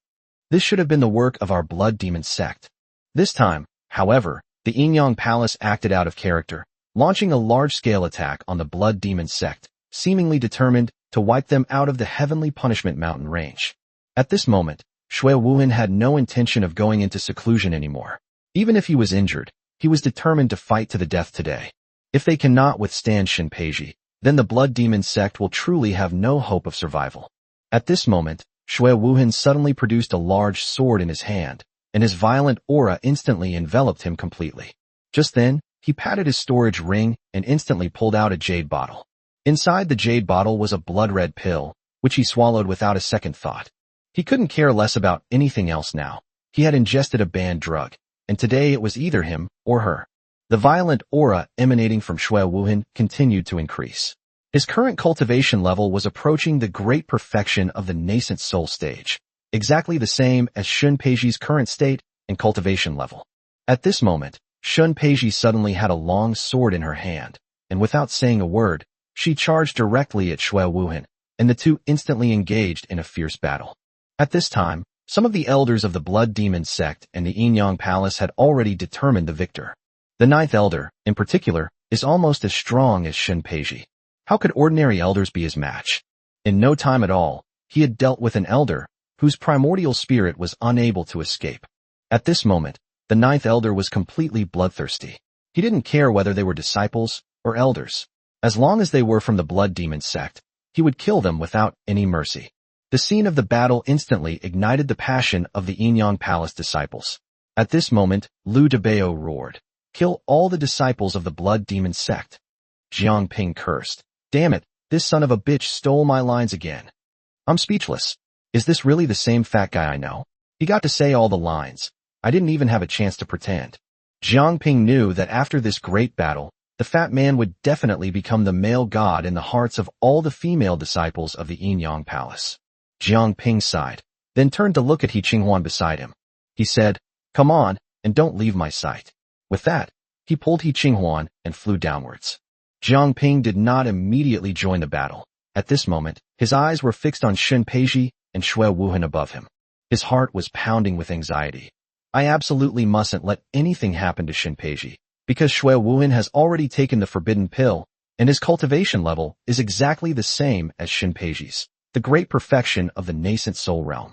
This should have been the work of our Blood Demon sect. This time, however, the Yinyang Palace acted out of character, launching a large-scale attack on the Blood Demon sect, seemingly determined to wipe them out of the Heavenly Punishment Mountain range. At this moment, Shui Wuhan had no intention of going into seclusion anymore. Even if he was injured, he was determined to fight to the death today. If they cannot withstand Shinpeiji, then the Blood Demon sect will truly have no hope of survival. At this moment, Shui Wuhan suddenly produced a large sword in his hand, and his violent aura instantly enveloped him completely. Just then, he patted his storage ring and instantly pulled out a jade bottle. Inside the jade bottle was a blood-red pill, which he swallowed without a second thought. He couldn't care less about anything else now. He had ingested a banned drug, and today it was either him or her. The violent aura emanating from Shui Wuhan continued to increase. His current cultivation level was approaching the great perfection of the nascent soul stage, exactly the same as Shenpeiji's current state and cultivation level. At this moment, Shenpeiji suddenly had a long sword in her hand, and without saying a word, she charged directly at Shui Wuhan, and the two instantly engaged in a fierce battle. At this time, some of the elders of the Blood Demon sect and the Yinyang Palace had already determined the victor. The ninth elder, in particular, is almost as strong as Shenpeiji. How could ordinary elders be his match? In no time at all, he had dealt with an elder whose primordial spirit was unable to escape. At this moment, the ninth elder was completely bloodthirsty. He didn't care whether they were disciples or elders. As long as they were from the Blood Demon sect, he would kill them without any mercy. The scene of the battle instantly ignited the passion of the Yinyang Palace disciples. At this moment, Liu Debao roared, "Kill all the disciples of the Blood Demon sect." Jiang Ping cursed, "Damn it, this son of a bitch stole my lines again." I'm speechless. Is this really the same fat guy I know? He got to say all the lines. I didn't even have a chance to pretend. Jiang Ping knew that after this great battle, the fat man would definitely become the male god in the hearts of all the female disciples of the Yinyang Palace. Jiang Ping sighed, then turned to look at He Qinghuan beside him. He said, "Come on, and don't leave my sight." With that, he pulled He Qinghuan and flew downwards. Jiang Ping did not immediately join the battle. At this moment, his eyes were fixed on Shenpeiji and Shui Wuhan above him. His heart was pounding with anxiety. I absolutely mustn't let anything happen to Shenpeiji, because Shui Wuhan has already taken the forbidden pill, and his cultivation level is exactly the same as Shinpeiji's, the great perfection of the nascent soul realm.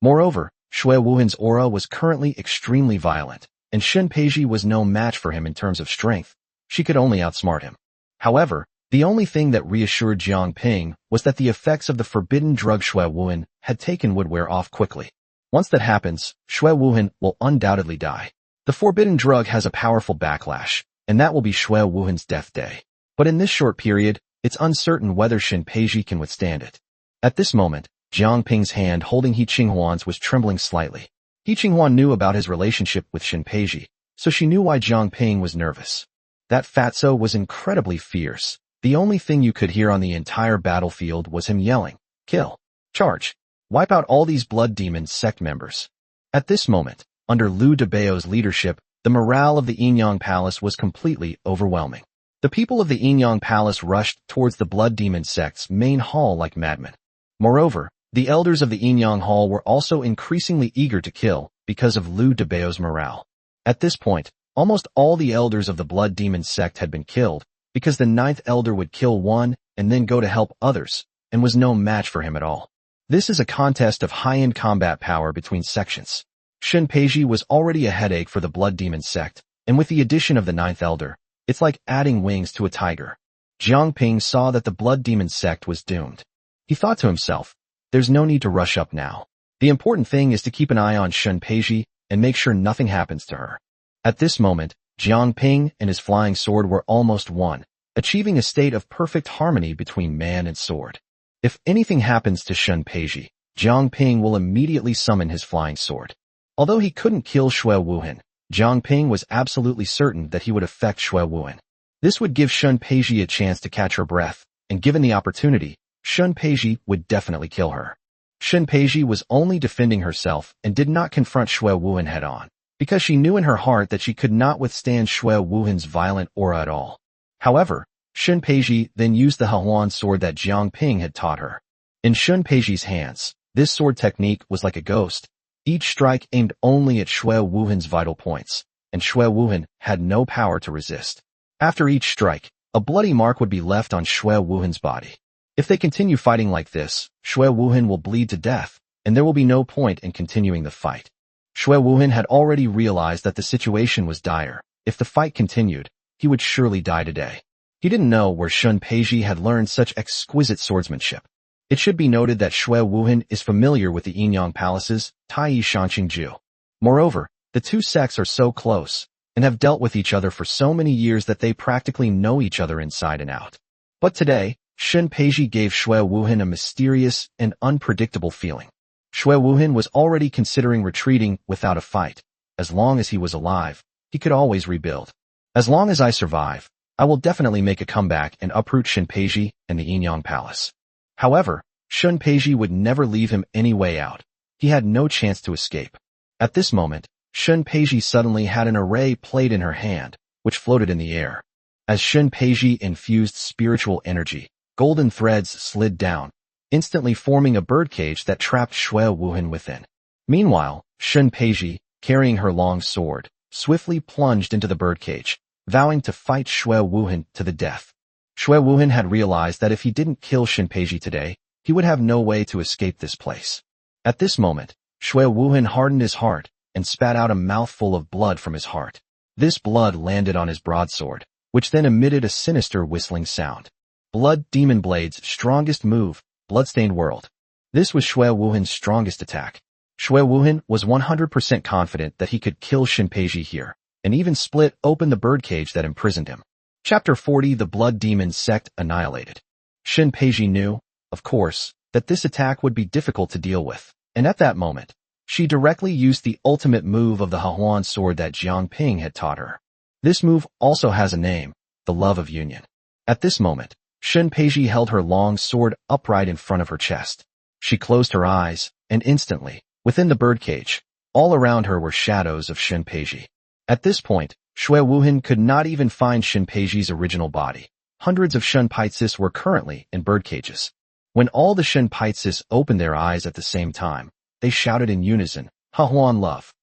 Moreover, Shui Wuhan's aura was currently extremely violent, and Shinpeiji was no match for him in terms of strength. She could only outsmart him. However, the only thing that reassured Jiang Ping was that the effects of the forbidden drug Shui Wuhan had taken would wear off quickly. Once that happens, Shui Wuhan will undoubtedly die. The forbidden drug has a powerful backlash, and that will be Shui Wuhan's death day. But in this short period, it's uncertain whether Shinpeiji can withstand it. At this moment, Jiang Ping's hand holding He Qinghuan's was trembling slightly. He Qinghuan knew about his relationship with Shinpeiji, so she knew why Jiang Ping was nervous. That fatso was incredibly fierce. The only thing you could hear on the entire battlefield was him yelling, "Kill! Charge! Wipe out all these blood demon sect members." At this moment, under Liu Debao's leadership, the morale of the Yinyang Palace was completely overwhelming. The people of the Yinyang Palace rushed towards the blood demon sect's main hall like madmen. Moreover, the elders of the Yinyang Hall were also increasingly eager to kill because of Liu Debao's morale. At this point, almost all the elders of the blood demon sect had been killed, because the ninth elder would kill one and then go to help others, and was no match for him at all. This is a contest of high-end combat power between sections. Shinpeiji was already a headache for the blood demon sect, and with the addition of the ninth elder, it's like adding wings to a tiger. Jiang Ping saw that the blood demon sect was doomed. He thought to himself, there's no need to rush up now. The important thing is to keep an eye on Shinpeiji and make sure nothing happens to her. At this moment, Jiang Ping and his flying sword were almost one, achieving a state of perfect harmony between man and sword. If anything happens to Shinpeiji, Jiang Ping will immediately summon his flying sword. Although he couldn't kill Shui Wuhan, Jiang Ping was absolutely certain that he would affect Shui Wuhan. This would give Shinpeiji a chance to catch her breath, and given the opportunity, Shinpeiji would definitely kill her. Shinpeiji was only defending herself and did not confront Shui Wuhan head-on, because she knew in her heart that she could not withstand Shui Wuhan's violent aura at all. However, Shinpeiji then used the Hehuan sword that Jiang Ping had taught her. In Shinpeiji's hands, this sword technique was like a ghost. Each strike aimed only at Shui Wuhan's vital points, and Shui Wuhan had no power to resist. After each strike, a bloody mark would be left on Shui Wuhan's body. If they continue fighting like this, Shui Wuhan will bleed to death, and there will be no point in continuing the fight. Shui Wuhan had already realized that the situation was dire. If the fight continued, he would surely die today. He didn't know where Shinpeiji had learned such exquisite swordsmanship. It should be noted that Shui Wuhan is familiar with the Yinyang Palace's Taiyi Shanqingju. Moreover, the two sects are so close, and have dealt with each other for so many years that they practically know each other inside and out. But today, Shinpeiji gave Shui Wuhan a mysterious and unpredictable feeling. Shui Wuhan was already considering retreating without a fight. As long as he was alive, he could always rebuild. As long as I survive, I will definitely make a comeback and uproot Shinpeiji and the Yinyang Palace. However, Shinpeiji would never leave him any way out. He had no chance to escape. At this moment, Shinpeiji suddenly had an array plate in her hand, which floated in the air. As Shinpeiji infused spiritual energy, golden threads slid down, instantly forming a birdcage that trapped Shui Wuhan within. Meanwhile, Shinpeiji, carrying her long sword, swiftly plunged into the birdcage, vowing to fight Shui Wuhan to the death. Shui Wuhan had realized that if he didn't kill Shinpeiji today, he would have no way to escape this place. At this moment, Shui Wuhan hardened his heart and spat out a mouthful of blood from his heart. This blood landed on his broadsword, which then emitted a sinister whistling sound. Blood Demon Blade's strongest move, Bloodstained World. This was Shui Wuhan's strongest attack. Shui Wuhan was 100% confident that he could kill Shinpeiji here, and even split open the birdcage that imprisoned him. Chapter 40 The Blood Demon Sect Annihilated. Shinpeiji knew, of course, that this attack would be difficult to deal with, and at that moment, she directly used the ultimate move of the Hehuan sword that Jiang Ping had taught her. This move also has a name, the Love of Union. At this moment, Shinpeiji held her long sword upright in front of her chest. She closed her eyes, and instantly, within the birdcage, all around her were shadows of Shinpeiji. At this point, Shui Wuhan could not even find Shinpeiji's original body. Hundreds of Shinpeitzis were currently in birdcages. When all the Shinpeitzis opened their eyes at the same time, they shouted in unison, "Hehuan love."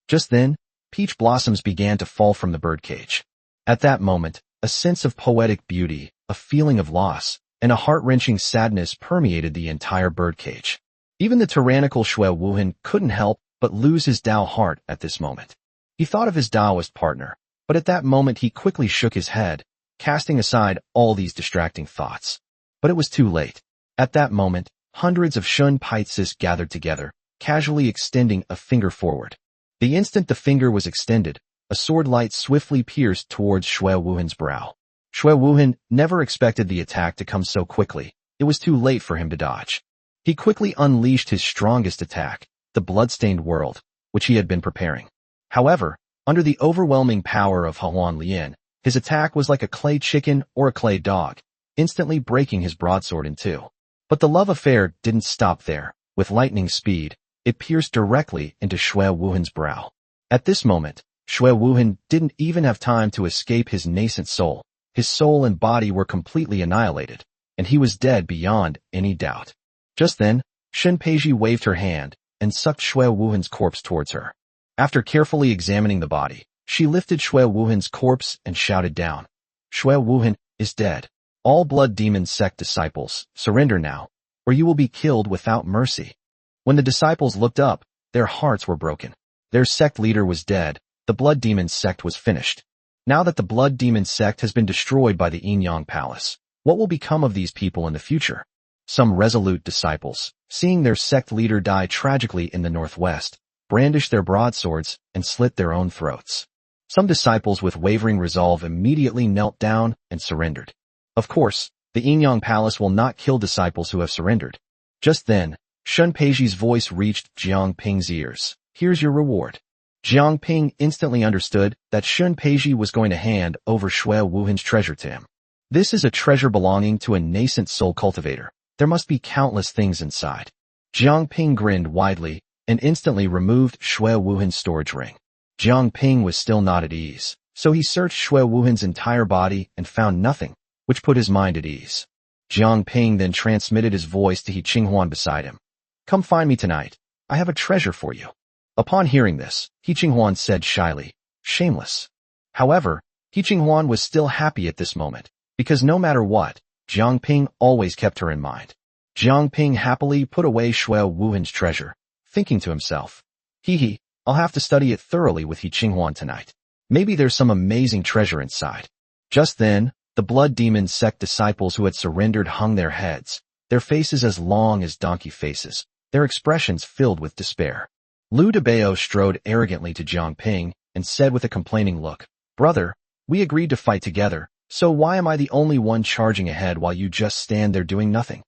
Just then, peach blossoms began to fall from the birdcage. At that moment, a sense of poetic beauty, a feeling of loss, and a heart-wrenching sadness permeated the entire birdcage. Even the tyrannical Xue Wuhan couldn't help but lose his Dao heart at this moment. He thought of his Daoist partner, but at that moment he quickly shook his head, casting aside all these distracting thoughts. But it was too late. At that moment, hundreds of Shun Paitzis gathered together, casually extending a finger forward. The instant the finger was extended, a sword light swiftly pierced towards Xue Wuhan's brow. Xue Wuhan never expected the attack to come so quickly. It was too late for him to dodge. He quickly unleashed his strongest attack, the blood-stained world, which he had been preparing. However, under the overwhelming power of Huan Lian, his attack was like a clay chicken or a clay dog, instantly breaking his broadsword in two. But the love affair didn't stop there. With lightning speed, it pierced directly into Xue Wuhan's brow. At this moment, Xue Wuhan didn't even have time to escape his nascent soul. His soul and body were completely annihilated, and he was dead beyond any doubt. Just then, Shen Peiji waved her hand and sucked Xue Wuhan's corpse towards her. After carefully examining the body, she lifted Xue Wuhan's corpse and shouted down, "Xue Wuhan is dead. All Blood Demon sect disciples, surrender now, or you will be killed without mercy." When the disciples looked up, their hearts were broken. Their sect leader was dead. The Blood Demon sect was finished. Now that the Blood Demon sect has been destroyed by the Yin Palace, what will become of these people in the future? Some resolute disciples, seeing their sect leader die tragically in the northwest, brandished their broadswords and slit their own throats. Some disciples with wavering resolve immediately knelt down and surrendered. Of course, the Yin Palace will not kill disciples who have surrendered. Just then, Shun Peiji's voice reached Jiang Ping's ears. "Here's your reward." Jiang Ping instantly understood that Shun Peiji was going to hand over Xue Wuhan's treasure to him. This is a treasure belonging to a nascent soul cultivator. There must be countless things inside. Jiang Ping grinned widely and instantly removed Xue Wuhan's storage ring. Jiang Ping was still not at ease, so he searched Xue Wuhan's entire body and found nothing, which put his mind at ease. Jiang Ping then transmitted his voice to He Qinghuan beside him. "Come find me tonight. I have a treasure for you." Upon hearing this, He Qinghuan said shyly, "Shameless." However, He Qinghuan was still happy at this moment, because no matter what, Jiang Ping always kept her in mind. Jiang Ping happily put away Xue Wuhan's treasure, thinking to himself, "Hee, I'll have to study it thoroughly with He Qinghuan tonight. Maybe there's some amazing treasure inside." Just then, the Blood Demon sect disciples who had surrendered hung their heads, their faces as long as donkey faces, their expressions filled with despair. Lu Debao strode arrogantly to Jiang Ping and said with a complaining look, "Brother, we agreed to fight together, so why am I the only one charging ahead while you just stand there doing nothing?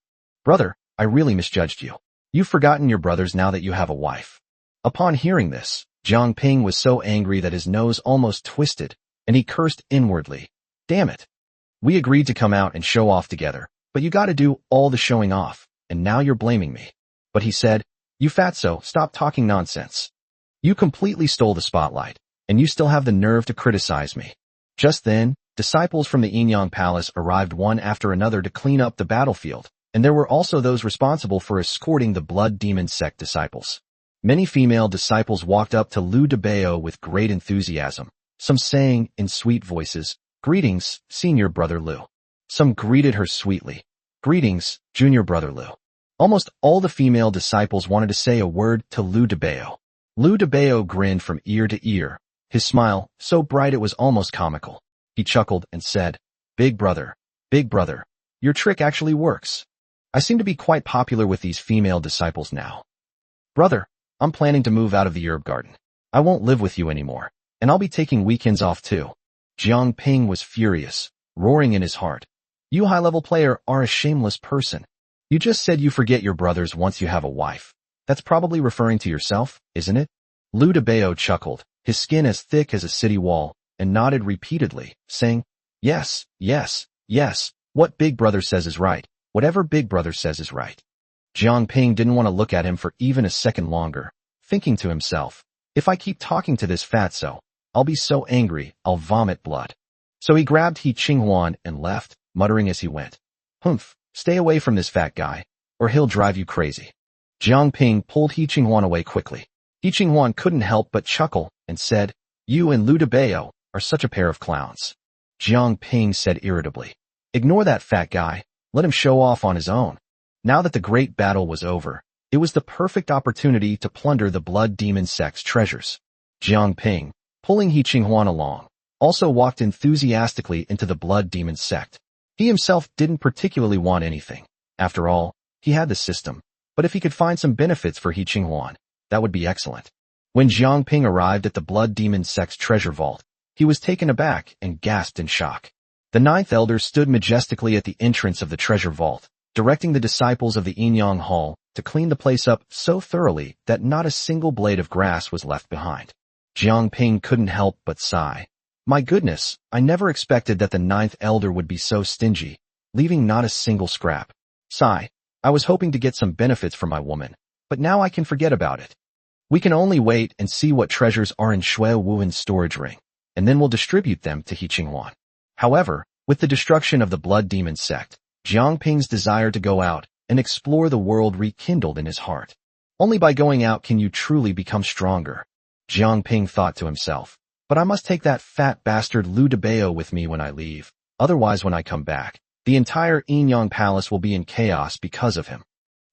Brother, I really misjudged you. You've forgotten your brothers now that you have a wife." Upon hearing this, Jiang Ping was so angry that his nose almost twisted, and he cursed inwardly. "Damn it. We agreed to come out and show off together, but you gotta do all the showing off, and now you're blaming me." But he said, "You fatso, stop talking nonsense. You completely stole the spotlight, and you still have the nerve to criticize me." Just then, disciples from the Yin Palace arrived one after another to clean up the battlefield, and there were also those responsible for escorting the Blood Demon sect disciples. Many female disciples walked up to Lu Debao with great enthusiasm, some saying in sweet voices, "Greetings, Senior Brother Lu." Some greeted her sweetly, "Greetings, Junior Brother Lu." Almost all the female disciples wanted to say a word to Lu Debao. Lu Debao grinned from ear to ear, his smile so bright it was almost comical. He chuckled and said, Big brother, your trick actually works. I seem to be quite popular with these female disciples now. Brother, I'm planning to move out of the herb garden. I won't live with you anymore, and I'll be taking weekends off too." Jiang Ping was furious, roaring in his heart. "You high-level player are a shameless person. You just said you forget your brothers once you have a wife. That's probably referring to yourself, isn't it?" Lu Debao chuckled, his skin as thick as a city wall, and nodded repeatedly, saying, Yes, what Big Brother says is right. Whatever Big Brother says is right." Jiang Ping didn't want to look at him for even a second longer, thinking to himself, "If I keep talking to this fatso, I'll be so angry I'll vomit blood." So he grabbed He Qinghuan and left, muttering as he went, "Humph, stay away from this fat guy, or he'll drive you crazy." Jiang Ping pulled He Qinghuan away quickly. He Qinghuan couldn't help but chuckle and said, "You and Lu Debao are such a pair of clowns." Jiang Ping said irritably. Ignore that fat guy. Let him show off on his own. Now that the great battle was over, it was the perfect opportunity to plunder the Blood Demon sect's treasures. Jiang Ping, pulling He Qinghuan along, also walked enthusiastically into the Blood Demon sect. He himself didn't particularly want anything. After all, he had the system, but if he could find some benefits for He Qinghuan, that would be excellent. When Jiang Ping arrived at the Blood Demon sect's treasure vault, he was taken aback and gasped in shock. The ninth elder stood majestically at the entrance of the treasure vault, directing the disciples of the Yinyang Hall to clean the place up so thoroughly that not a single blade of grass was left behind. Jiang Ping couldn't help but sigh. My goodness, I never expected that the ninth elder would be so stingy, leaving not a single scrap. Sigh, I was hoping to get some benefits from my woman, but now I can forget about it. We can only wait and see what treasures are in Shui Wuhan's storage ring, and then we'll distribute them to He Qinghuan. However, with the destruction of the Blood Demon sect, Jiang Ping's desire to go out and explore the world rekindled in his heart. Only by going out can you truly become stronger. Jiang Ping thought to himself, but I must take that fat bastard Liu Debao with me when I leave, otherwise when I come back, the entire Yinyang Palace will be in chaos because of him.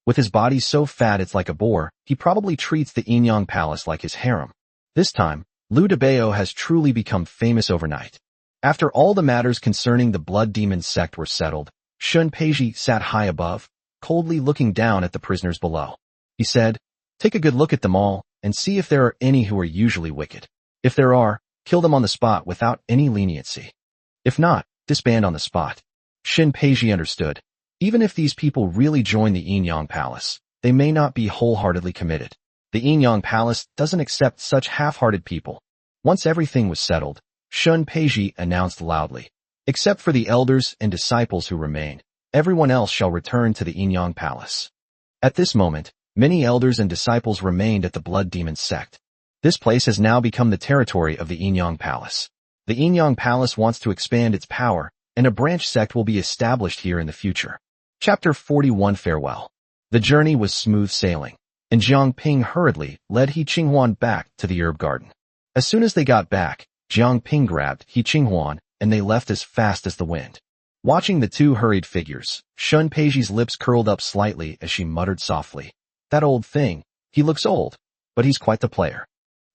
With his body so fat it's like a boar, he probably treats the Yinyang Palace like his harem. This time, Liu Debao has truly become famous overnight. After all the matters concerning the Blood Demon sect were settled, Shun Peiji sat high above, coldly looking down at the prisoners below. He said, take a good look at them all, and see if there are any who are usually wicked. If there are, kill them on the spot without any leniency. If not, disband on the spot. Shin Peiji understood. Even if these people really join the Yinyang Palace, they may not be wholeheartedly committed. The Yinyang Palace doesn't accept such half-hearted people. Once everything was settled, Shun Peiji announced loudly, except for the elders and disciples who remain, everyone else shall return to the Yinyang Palace. At this moment, many elders and disciples remained at the Blood Demon sect. This place has now become the territory of the Yinyang Palace. The Yinyang Palace wants to expand its power, and a branch sect will be established here in the future. Chapter 41 Farewell. The journey was smooth sailing, and Jiang Ping hurriedly led He Qinghuan back to the herb garden. As soon as they got back, Jiang Ping grabbed He Qinghuan, and they left as fast as the wind. Watching the two hurried figures, Shun Peiji's lips curled up slightly as she muttered softly, that old thing, he looks old, but he's quite the player.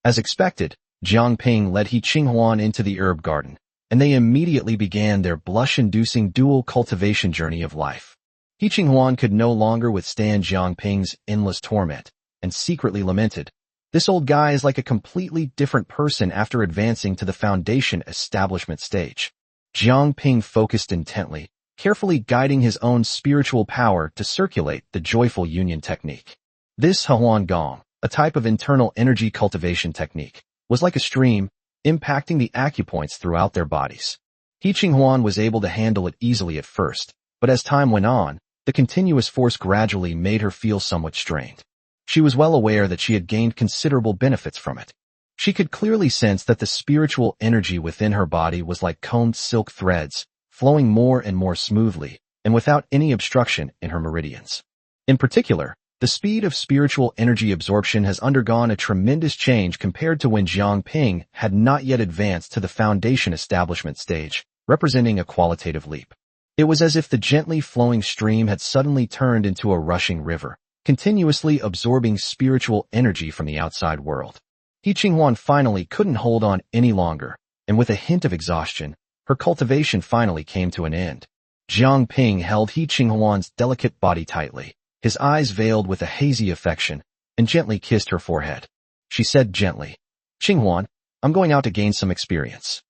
As expected, Jiang Ping led He Qinghuan into the herb garden, and they immediately began their blush-inducing dual cultivation journey of life. He Qinghuan could no longer withstand Jiang Ping's endless torment, and secretly lamented, this old guy is like a completely different person after advancing to the foundation establishment stage. Jiang Ping focused intently, carefully guiding his own spiritual power to circulate the joyful union technique. This Huan Gong, a type of internal energy cultivation technique, was like a stream, impacting the acupoints throughout their bodies. He Qinghuan was able to handle it easily at first, but as time went on, the continuous force gradually made her feel somewhat strained. She was well aware that she had gained considerable benefits from it. She could clearly sense that the spiritual energy within her body was like combed silk threads, flowing more and more smoothly, and without any obstruction in her meridians. In particular, the speed of spiritual energy absorption has undergone a tremendous change compared to when Jiang Ping had not yet advanced to the foundation establishment stage, representing a qualitative leap. It was as if the gently flowing stream had suddenly turned into a rushing river, continuously absorbing spiritual energy from the outside world. He Qinghuan finally couldn't hold on any longer, and with a hint of exhaustion, her cultivation finally came to an end. Jiang Ping held He Qinghuan's delicate body tightly, his eyes veiled with a hazy affection, and gently kissed her forehead. She said gently, Qinghuan, I'm going out to gain some experience.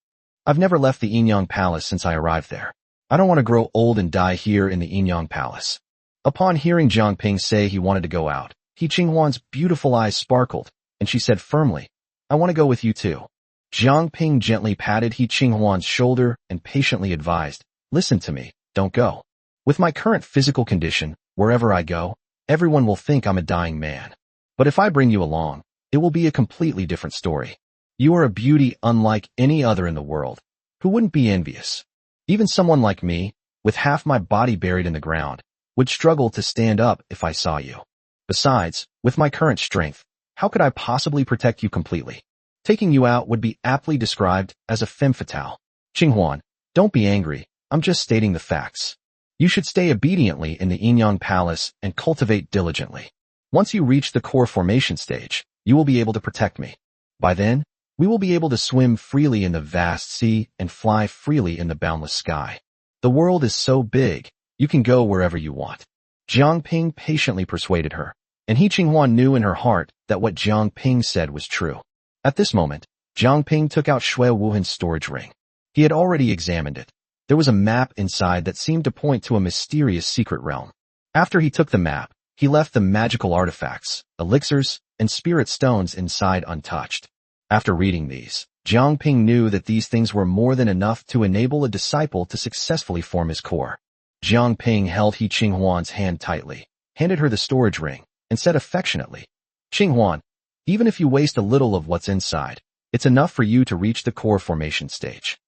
I've never left the Yinyang Palace since I arrived there. I don't want to grow old and die here in the Yinyang Palace. Upon hearing Jiang Ping say he wanted to go out, He Qinghuan's beautiful eyes sparkled, and she said firmly, I want to go with you too. Jiang Ping gently patted He Qinghuan's shoulder and patiently advised, listen to me, don't go. With my current physical condition, wherever I go, everyone will think I'm a dying man. But if I bring you along, it will be a completely different story. You are a beauty unlike any other in the world. Who wouldn't be envious? Even someone like me, with half my body buried in the ground, would struggle to stand up if I saw you. Besides, with my current strength, how could I possibly protect you completely? Taking you out would be aptly described as a femme fatale. Qinghuan, Don't be angry, I'm just stating the facts. You should stay obediently in the Inyang Palace and cultivate diligently. Once you reach the core formation stage, you will be able to protect me. By then, we will be able to swim freely in the vast sea and fly freely in the boundless sky. The world is so big, you can go wherever you want. Jiang Ping patiently persuaded her, and He Qinghuan knew in her heart that what Jiang Ping said was true. At this moment, Jiang Ping took out Shui Wuhan's storage ring. He had already examined it. There was a map inside that seemed to point to a mysterious secret realm. After he took the map, he left the magical artifacts, elixirs, and spirit stones inside untouched. After reading these, Jiang Ping knew that these things were more than enough to enable a disciple to successfully form his core. Jiang Ping held He Qinghuan's hand tightly, handed her the storage ring, and said affectionately, "Qinghuan, even if you waste a little of what's inside, it's enough for you to reach the core formation stage."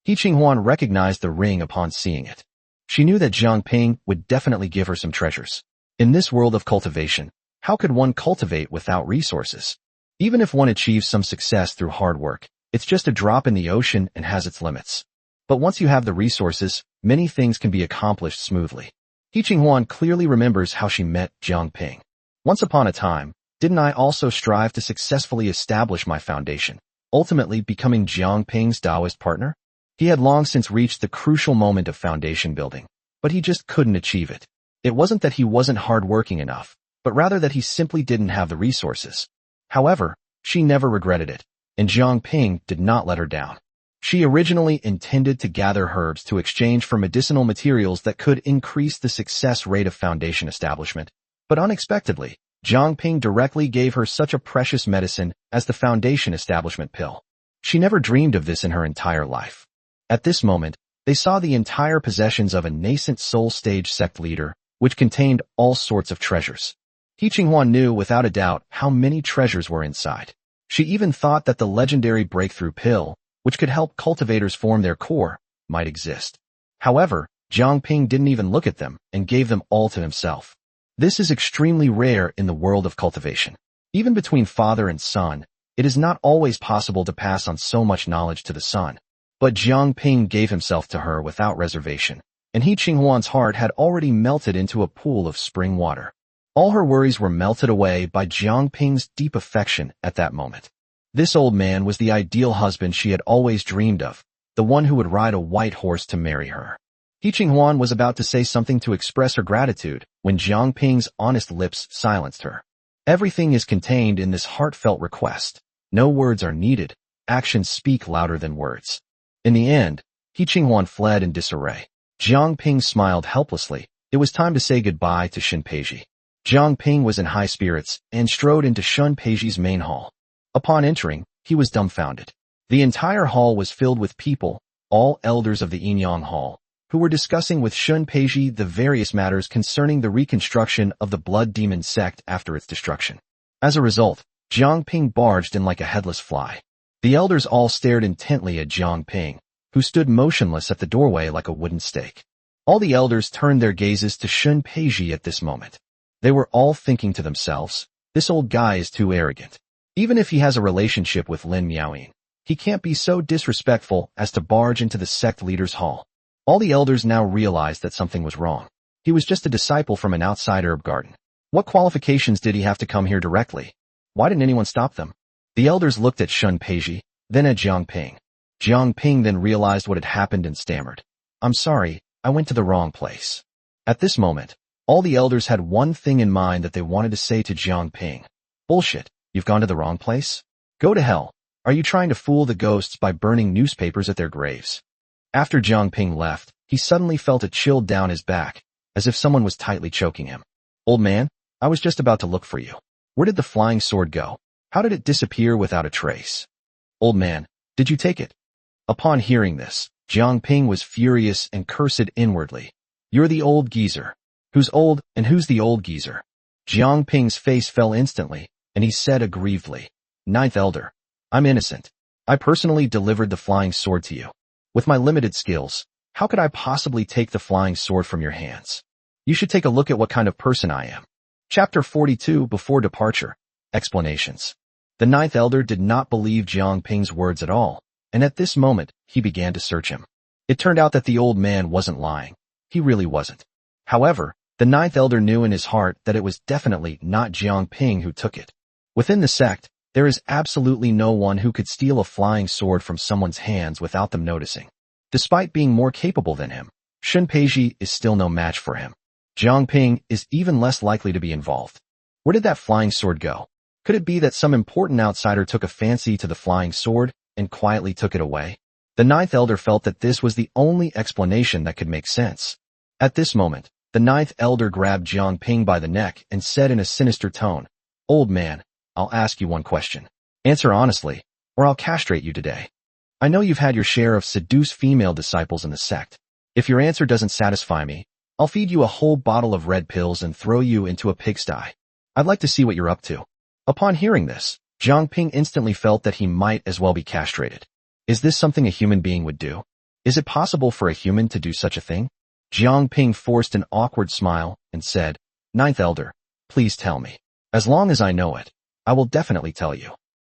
He Qinghuan recognized the ring upon seeing it. She knew that Jiang Ping would definitely give her some treasures. In this world of cultivation, how could one cultivate without resources? Even if one achieves some success through hard work, it's just a drop in the ocean and has its limits. But once you have the resources, many things can be accomplished smoothly. He Qinghuan clearly remembers how she met Jiang Ping. Once upon a time, didn't I also strive to successfully establish my foundation, ultimately becoming Jiang Ping's Taoist partner? He had long since reached the crucial moment of foundation building, but he just couldn't achieve it. It wasn't that he wasn't hardworking enough, but rather that he simply didn't have the resources. However, she never regretted it, and Jiang Ping did not let her down. She originally intended to gather herbs to exchange for medicinal materials that could increase the success rate of foundation establishment, but unexpectedly, Jiang Ping directly gave her such a precious medicine as the foundation establishment pill. She never dreamed of this in her entire life. At this moment, they saw the entire possessions of a nascent soul stage sect leader, which contained all sorts of treasures. He Qinghuan knew without a doubt how many treasures were inside. She even thought that the legendary breakthrough pill, which could help cultivators form their core, might exist. However, Jiang Ping didn't even look at them and gave them all to himself. This is extremely rare in the world of cultivation. Even between father and son, it is not always possible to pass on so much knowledge to the son. But Jiang Ping gave himself to her without reservation, and He Qinghuan's heart had already melted into a pool of spring water. All her worries were melted away by Jiang Ping's deep affection at that moment. This old man was the ideal husband she had always dreamed of, the one who would ride a white horse to marry her. He Qinghuan was about to say something to express her gratitude when Jiang Ping's honest lips silenced her. Everything is contained in this heartfelt request. No words are needed. Actions speak louder than words. In the end, He Qinghuan fled in disarray. Jiang Ping smiled helplessly. It was time to say goodbye to Shun Peiji. Jiang Ping was in high spirits and strode into Shun Peiji's main hall. Upon entering, he was dumbfounded. The entire hall was filled with people, all elders of the Inyang Hall, who were discussing with Shun Peiji the various matters concerning the reconstruction of the Blood Demon sect after its destruction. As a result, Jiang Ping barged in like a headless fly. The elders all stared intently at Jiang Ping, who stood motionless at the doorway like a wooden stake. All the elders turned their gazes to Shun Peiji at this moment. They were all thinking to themselves, this old guy is too arrogant. Even if he has a relationship with Lin Miaoyin, he can't be so disrespectful as to barge into the sect leader's hall. All the elders now realized that something was wrong. He was just a disciple from an outside herb garden. What qualifications did he have to come here directly? Why didn't anyone stop them? The elders looked at Shun Peiji, then at Jiang Ping. Jiang Ping then realized what had happened and stammered. I'm sorry, I went to the wrong place. At this moment, all the elders had one thing in mind that they wanted to say to Jiang Ping. Bullshit, you've gone to the wrong place? Go to hell. Are you trying to fool the ghosts by burning newspapers at their graves? After Jiang Ping left, he suddenly felt a chill down his back, as if someone was tightly choking him. Old man, I was just about to look for you. Where did the flying sword go? How did it disappear without a trace? Old man, did you take it? Upon hearing this, Jiang Ping was furious and cursed inwardly. You're the old geezer. Who's old and who's the old geezer? Jiang Ping's face fell instantly, and he said aggrievedly, Ninth Elder, I'm innocent. I personally delivered the flying sword to you. With my limited skills, how could I possibly take the flying sword from your hands? You should take a look at what kind of person I am. Chapter 42 Before Departure. Explanations. The Ninth Elder did not believe Jiang Ping's words at all, and at this moment, he began to search him. It turned out that the old man wasn't lying. He really wasn't. However, the ninth elder knew in his heart that it was definitely not Jiang Ping who took it. Within the sect, there is absolutely no one who could steal a flying sword from someone's hands without them noticing. Despite being more capable than him, Shun Peiji is still no match for him. Jiang Ping is even less likely to be involved. Where did that flying sword go? Could it be that some important outsider took a fancy to the flying sword and quietly took it away? The ninth elder felt that this was the only explanation that could make sense. At this moment, the ninth elder grabbed Jiang Ping by the neck and said in a sinister tone, "Old man, I'll ask you one question. Answer honestly, or I'll castrate you today. I know you've had your share of seduced female disciples in the sect. If your answer doesn't satisfy me, I'll feed you a whole bottle of red pills and throw you into a pigsty. I'd like to see what you're up to." Upon hearing this, Jiang Ping instantly felt that he might as well be castrated. Is this something a human being would do? Is it possible for a human to do such a thing? Jiang Ping forced an awkward smile and said, "Ninth elder, please tell me. As long as I know it, I will definitely tell you."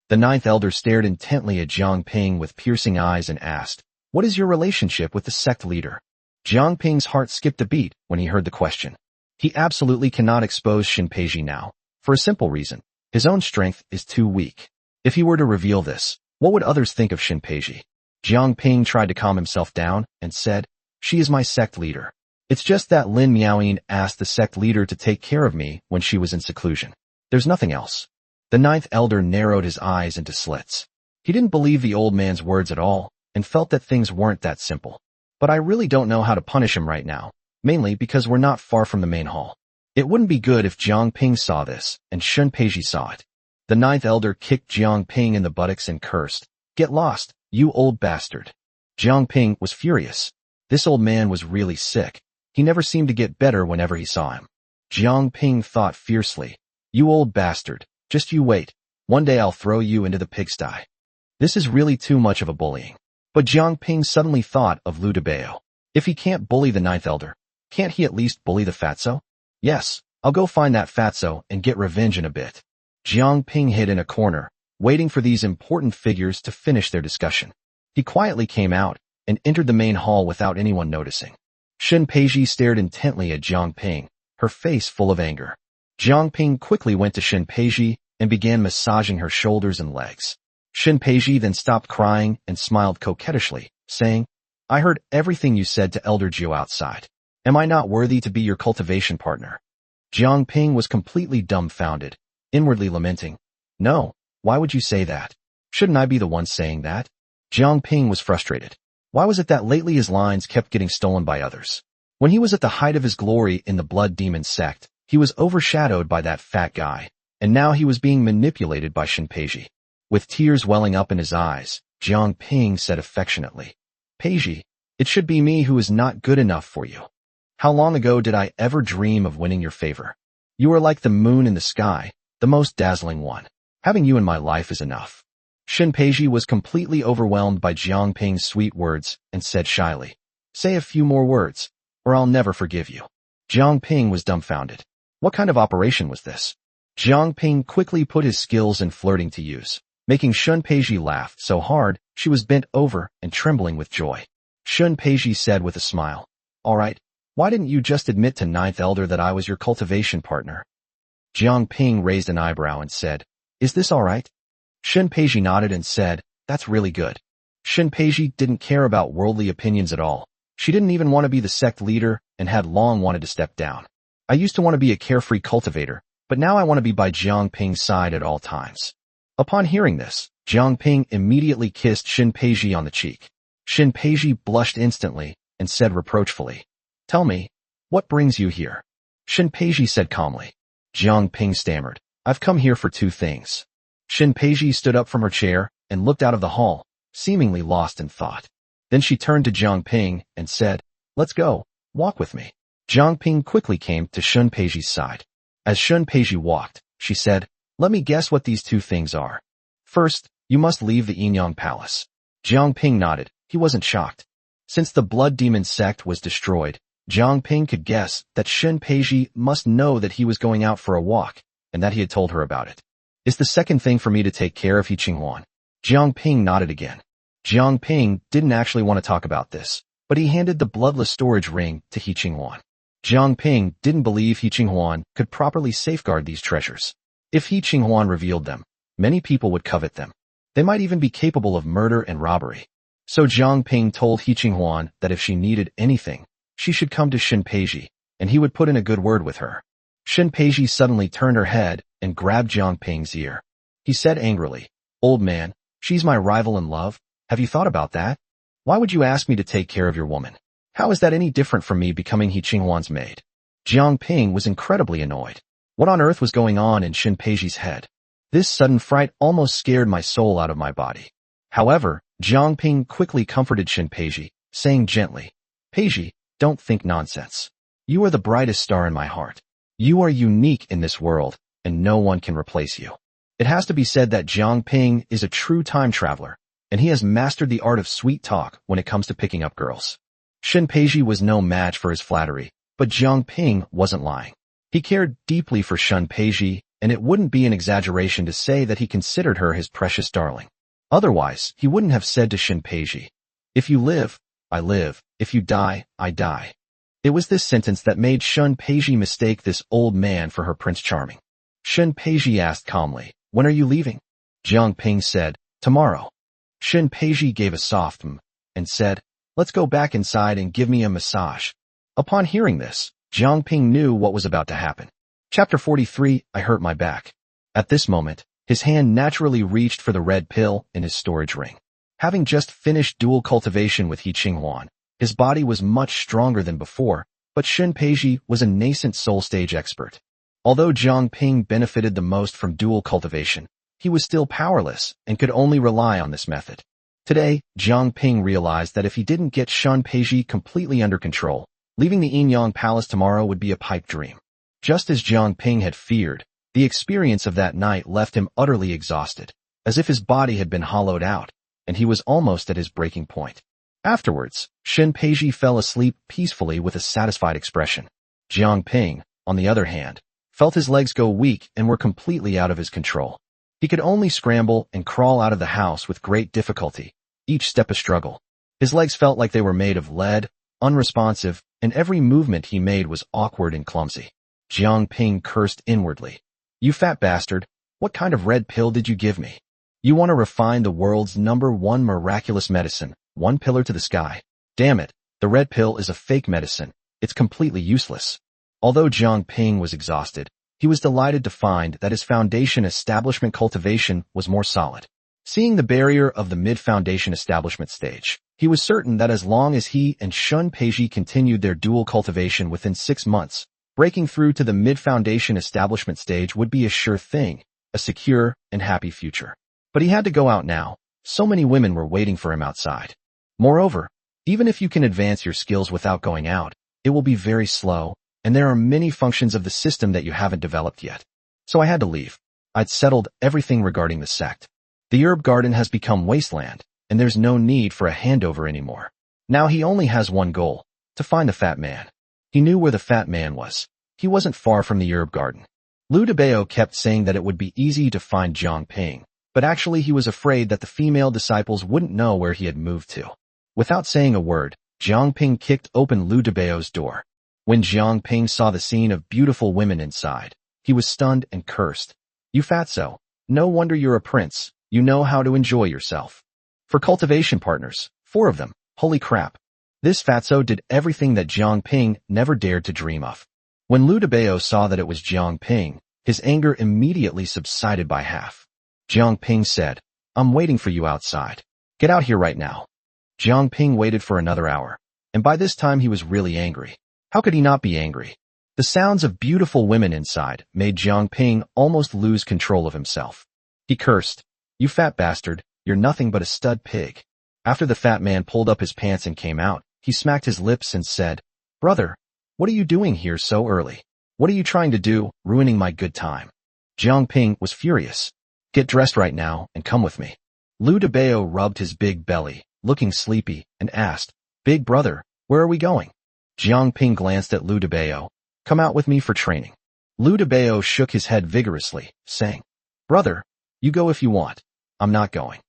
The ninth elder stared intently at Jiang Ping with piercing eyes and asked, "What is your relationship with the sect leader?" Jiang Ping's heart skipped a beat when he heard the question. He absolutely cannot expose Shun Peiji now, for a simple reason. His own strength is too weak. If he were to reveal this, what would others think of Shun Peiji? Jiang Ping tried to calm himself down and said, "She is my sect leader. It's just that Lin Miaoyin asked the sect leader to take care of me when she was in seclusion. There's nothing else." The ninth elder narrowed his eyes into slits. He didn't believe the old man's words at all and felt that things weren't that simple. "But I really don't know how to punish him right now, mainly because we're not far from the main hall. It wouldn't be good if Jiang Ping saw this and Shun Peiji saw it." The ninth elder kicked Jiang Ping in the buttocks and cursed, "Get lost, you old bastard." Jiang Ping was furious. This old man was really sick. He never seemed to get better whenever he saw him. Jiang Ping thought fiercely, "You old bastard, just you wait. One day I'll throw you into the pigsty." This is really too much of a bullying. But Jiang Ping suddenly thought of Lu Debao. If he can't bully the ninth elder, can't he at least bully the fatso? Yes, I'll go find that fatso and get revenge in a bit. Jiang Ping hid in a corner, waiting for these important figures to finish their discussion. He quietly came out and entered the main hall without anyone noticing. Shun Peiji stared intently at Jiang Ping, her face full of anger. Jiang Ping quickly went to Shun Peiji and began massaging her shoulders and legs. Shun Peiji then stopped crying and smiled coquettishly, saying, "I heard everything you said to Elder Jiu outside. Am I not worthy to be your cultivation partner?" Jiang Ping was completely dumbfounded, inwardly lamenting, "No, why would you say that? Shouldn't I be the one saying that?" Jiang Ping was frustrated. Why was it that lately his lines kept getting stolen by others? When he was at the height of his glory in the Blood Demon sect, he was overshadowed by that fat guy, and now he was being manipulated by Shun Peiji. With tears welling up in his eyes, Jiang Ping said affectionately, "Peiji, it should be me who is not good enough for you. How long ago did I ever dream of winning your favor? You are like the moon in the sky, the most dazzling one. Having you in my life is enough." Shun Peiji was completely overwhelmed by Jiang Ping's sweet words and said shyly, "Say a few more words, or I'll never forgive you." Jiang Ping was dumbfounded. What kind of operation was this? Jiang Ping quickly put his skills in flirting to use, making Shun Peiji laugh so hard she was bent over and trembling with joy. Shun Peiji said with a smile, "All right, why didn't you just admit to Ninth Elder that I was your cultivation partner?" Jiang Ping raised an eyebrow and said, "Is this all right?" Shun Peiji nodded and said, "That's really good." Shun Peiji didn't care about worldly opinions at all. She didn't even want to be the sect leader and had long wanted to step down. "I used to want to be a carefree cultivator, but now I want to be by Jiang Ping's side at all times." Upon hearing this, Jiang Ping immediately kissed Shun Peiji on the cheek. Shun Peiji blushed instantly and said reproachfully, "Tell me, what brings you here?" Shun Peiji said calmly. Jiang Ping stammered, "I've come here for two things." Shun Peiji stood up from her chair and looked out of the hall, seemingly lost in thought. Then she turned to Jiang Ping and said, "Let's go, walk with me." Jiang Ping quickly came to Shun Peiji's side. As Shun Peiji walked, she said, "Let me guess what these two things are. First, you must leave the Yinyang Palace." Jiang Ping nodded. He wasn't shocked. Since the Blood Demon sect was destroyed, Jiang Ping could guess that Shun Peiji must know that he was going out for a walk, and that he had told her about it. "Is the second thing for me to take care of He Qinghuan?" Jiang Ping nodded again. Jiang Ping didn't actually want to talk about this, but he handed the bloodless storage ring to He Qinghuan. Jiang Ping didn't believe He Qinghuan could properly safeguard these treasures. If He Qinghuan revealed them, many people would covet them. They might even be capable of murder and robbery. So Jiang Ping told He Qinghuan that if she needed anything, she should come to Shen Peiji, and he would put in a good word with her. Shen Peiji suddenly turned her head and grabbed Jiang Ping's ear. He said angrily, "Old man, she's my rival in love. Have you thought about that? Why would you ask me to take care of your woman? How is that any different from me becoming He Qinghuan's maid?" Jiang Ping was incredibly annoyed. What on earth was going on in Shen Peiji's head? This sudden fright almost scared my soul out of my body. However, Jiang Ping quickly comforted Shen Peiji, saying gently, "Peiji, don't think nonsense. You are the brightest star in my heart. You are unique in this world, and no one can replace you." It has to be said that Jiang Ping is a true time traveler, and he has mastered the art of sweet talk when it comes to picking up girls. Shen Peiji was no match for his flattery, but Jiang Ping wasn't lying. He cared deeply for Shen Peiji, and it wouldn't be an exaggeration to say that he considered her his precious darling. Otherwise, he wouldn't have said to Shen Peiji, "If you live, I live. If you die, I die." It was this sentence that made Shen Peiji mistake this old man for her Prince Charming. Shen Peiji asked calmly, "When are you leaving?" Jiang Ping said, "Tomorrow." Shen Peiji gave a soft and said, "Let's go back inside and give me a massage." Upon hearing this, Jiang Ping knew what was about to happen. Chapter 43, I hurt my back. At this moment, his hand naturally reached for the red pill in his storage ring. Having just finished dual cultivation with He Qinghuan, his body was much stronger than before, but Shen Peiji was a nascent soul stage expert. Although Jiang Ping benefited the most from dual cultivation, he was still powerless and could only rely on this method. Today, Jiang Ping realized that if he didn't get Shen Peiji completely under control, leaving the Yin-Yang Palace tomorrow would be a pipe dream. Just as Jiang Ping had feared, the experience of that night left him utterly exhausted, as if his body had been hollowed out, and he was almost at his breaking point. Afterwards, Shen Peiji fell asleep peacefully with a satisfied expression. Jiang Ping, on the other hand, felt his legs go weak and were completely out of his control. He could only scramble and crawl out of the house with great difficulty, each step a struggle. His legs felt like they were made of lead, unresponsive, and every movement he made was awkward and clumsy. Jiang Ping cursed inwardly. "You fat bastard, what kind of red pill did you give me? You want to refine the world's #1 miraculous medicine, one pillar to the sky. Damn it, the red pill is a fake medicine. It's completely useless." Although Jiang Ping was exhausted, he was delighted to find that his foundation establishment cultivation was more solid. Seeing the barrier of the mid-foundation establishment stage, he was certain that as long as he and Shen Peiji continued their dual cultivation within 6 months, breaking through to the mid-foundation establishment stage would be a sure thing, a secure and happy future. But he had to go out now. So many women were waiting for him outside. Moreover, even if you can advance your skills without going out, it will be very slow, and there are many functions of the system that you haven't developed yet. So I had to leave. I'd settled everything regarding the sect. The herb garden has become wasteland, and there's no need for a handover anymore. Now he only has one goal, to find the fat man. He knew where the fat man was. He wasn't far from the herb garden. Liu Debao kept saying that it would be easy to find Jiang Ping, but actually he was afraid that the female disciples wouldn't know where he had moved to. Without saying a word, Jiang Ping kicked open Liu Debao's door. When Jiang Ping saw the scene of beautiful women inside, he was stunned and cursed. "You fatso, no wonder you're a prince. You know how to enjoy yourself." For cultivation partners, 4 of them, holy crap. This fatso did everything that Jiang Ping never dared to dream of. When Liu Debao saw that it was Jiang Ping, his anger immediately subsided by half. Jiang Ping said, "I'm waiting for you outside. Get out here right now." Jiang Ping waited for another hour, and by this time he was really angry. How could he not be angry? The sounds of beautiful women inside made Jiang Ping almost lose control of himself. He cursed, "You fat bastard, you're nothing but a stud pig." After the fat man pulled up his pants and came out, he smacked his lips and said, "Brother, what are you doing here so early? What are you trying to do, ruining my good time?" Jiang Ping was furious. "Get dressed right now and come with me." Liu Debao rubbed his big belly, looking sleepy, and asked, "Big brother, where are we going?" Jiang Ping glanced at Liu Debao. "Come out with me for training." Liu Debao shook his head vigorously, saying, "Brother, you go if you want. I'm not going.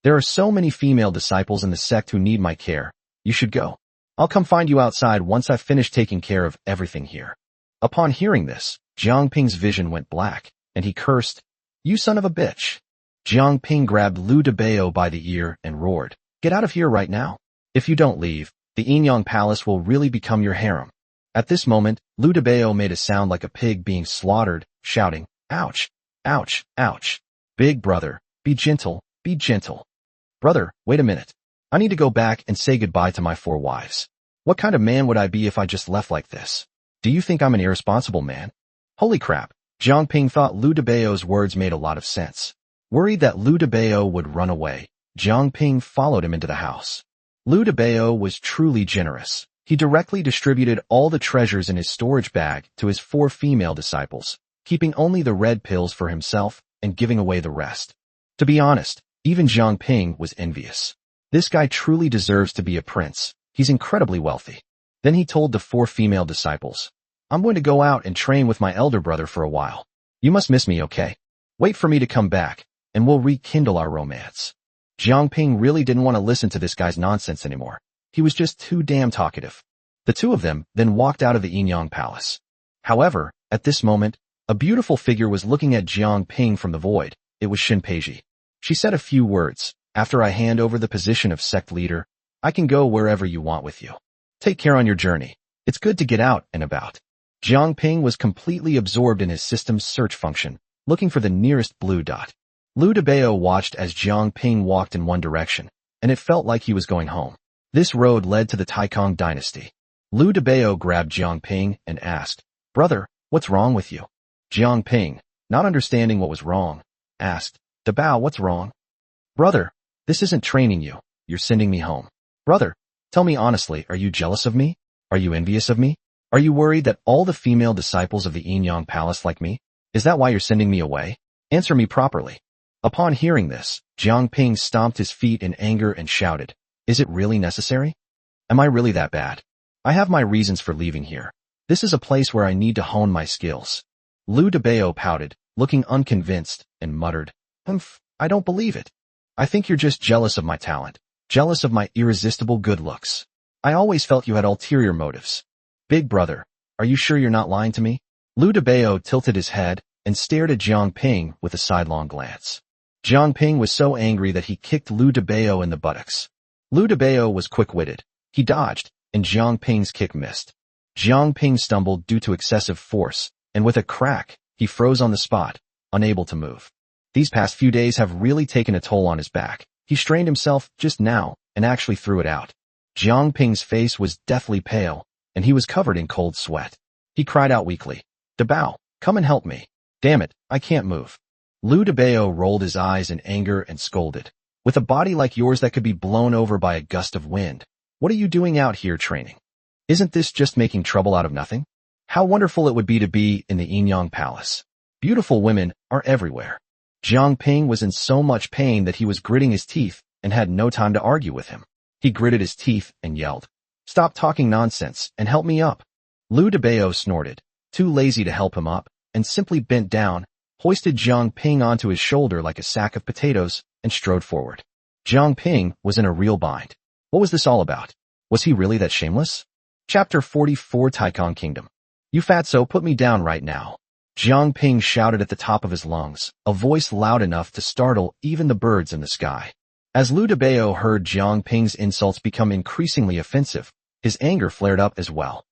There are so many female disciples in the sect who need my care. You should go." I'll come find you outside once I've finished taking care of everything here. Upon hearing this, Jiang Ping's vision went black, and he cursed, "You son of a bitch." Jiang Ping grabbed Lu Debao by the ear and roared, "Get out of here right now. If you don't leave, the Yinyang Palace will really become your harem." At this moment, Lu Debao made a sound like a pig being slaughtered, shouting, "Ouch! Ouch! Ouch! Big brother, be gentle, be gentle. Brother, wait a minute. I need to go back and say goodbye to my 4 wives. What kind of man would I be if I just left like this? Do you think I'm an irresponsible man?" Holy crap, Jiang Ping thought Lu Debao's words made a lot of sense. Worried that Lu Debao would run away, Jiang Ping followed him into the house. Lu Debao was truly generous. He directly distributed all the treasures in his storage bag to his 4 female disciples, keeping only the red pills for himself and giving away the rest. To be honest, even Jiang Ping was envious. This guy truly deserves to be a prince. He's incredibly wealthy. Then he told the 4 female disciples, "I'm going to go out and train with my elder brother for a while. You must miss me, okay? Wait for me to come back, and we'll rekindle our romance." Jiang Ping really didn't want to listen to this guy's nonsense anymore. He was just too damn talkative. The 2 of them then walked out of the Yinyang Palace. However, at this moment, a beautiful figure was looking at Jiang Ping from the void. It was Shinpeiji. She said a few words. "After I hand over the position of sect leader, I can go wherever you want with you. Take care on your journey. It's good to get out and about." Jiang Ping was completely absorbed in his system's search function, looking for the nearest blue dot. Lu Debao watched as Jiang Ping walked in one direction, and it felt like he was going home. This road led to the Taikong dynasty. Lu Debao grabbed Jiang Ping and asked, "Brother, what's wrong with you?" Jiang Ping, not understanding what was wrong, asked, "Debao, what's wrong?" "Brother, this isn't training you. You're sending me home." "Brother, tell me honestly, are you jealous of me? Are you envious of me? Are you worried that all the female disciples of the Yinyang Palace like me? Is that why you're sending me away? Answer me properly." Upon hearing this, Jiang Ping stomped his feet in anger and shouted, "Is it really necessary? Am I really that bad? I have my reasons for leaving here. This is a place where I need to hone my skills." Lu Debao pouted, looking unconvinced, and muttered, I don't believe it. I think you're just jealous of my talent, jealous of my irresistible good looks. I always felt you had ulterior motives. Big brother, are you sure you're not lying to me?" Lu Debao tilted his head and stared at Jiang Ping with a sidelong glance. Jiang Ping was so angry that he kicked Lu Debao in the buttocks. Lu Debao was quick-witted. He dodged, and Jiang Ping's kick missed. Jiang Ping stumbled due to excessive force, and with a crack, he froze on the spot, unable to move. These past few days have really taken a toll on his back. He strained himself just now and actually threw it out. Jiang Ping's face was deathly pale, and he was covered in cold sweat. He cried out weakly, "Debao, come and help me. Damn it, I can't move." Lu Debao rolled his eyes in anger and scolded, "With a body like yours that could be blown over by a gust of wind, what are you doing out here training? Isn't this just making trouble out of nothing? How wonderful it would be to be in the Yinyang Palace. Beautiful women are everywhere." Jiang Ping was in so much pain that he was gritting his teeth and had no time to argue with him. He gritted his teeth and yelled, "Stop talking nonsense and help me up." Lu Debao snorted, too lazy to help him up, and simply bent down, hoisted Jiang Ping onto his shoulder like a sack of potatoes, and strode forward. Jiang Ping was in a real bind. What was this all about? Was he really that shameless? Chapter 44 Taikong Kingdom. "You fatso, put me down right now." Jiang Ping shouted at the top of his lungs, a voice loud enough to startle even the birds in the sky. As Lu Debao heard Jiang Ping's insults become increasingly offensive, his anger flared up as well.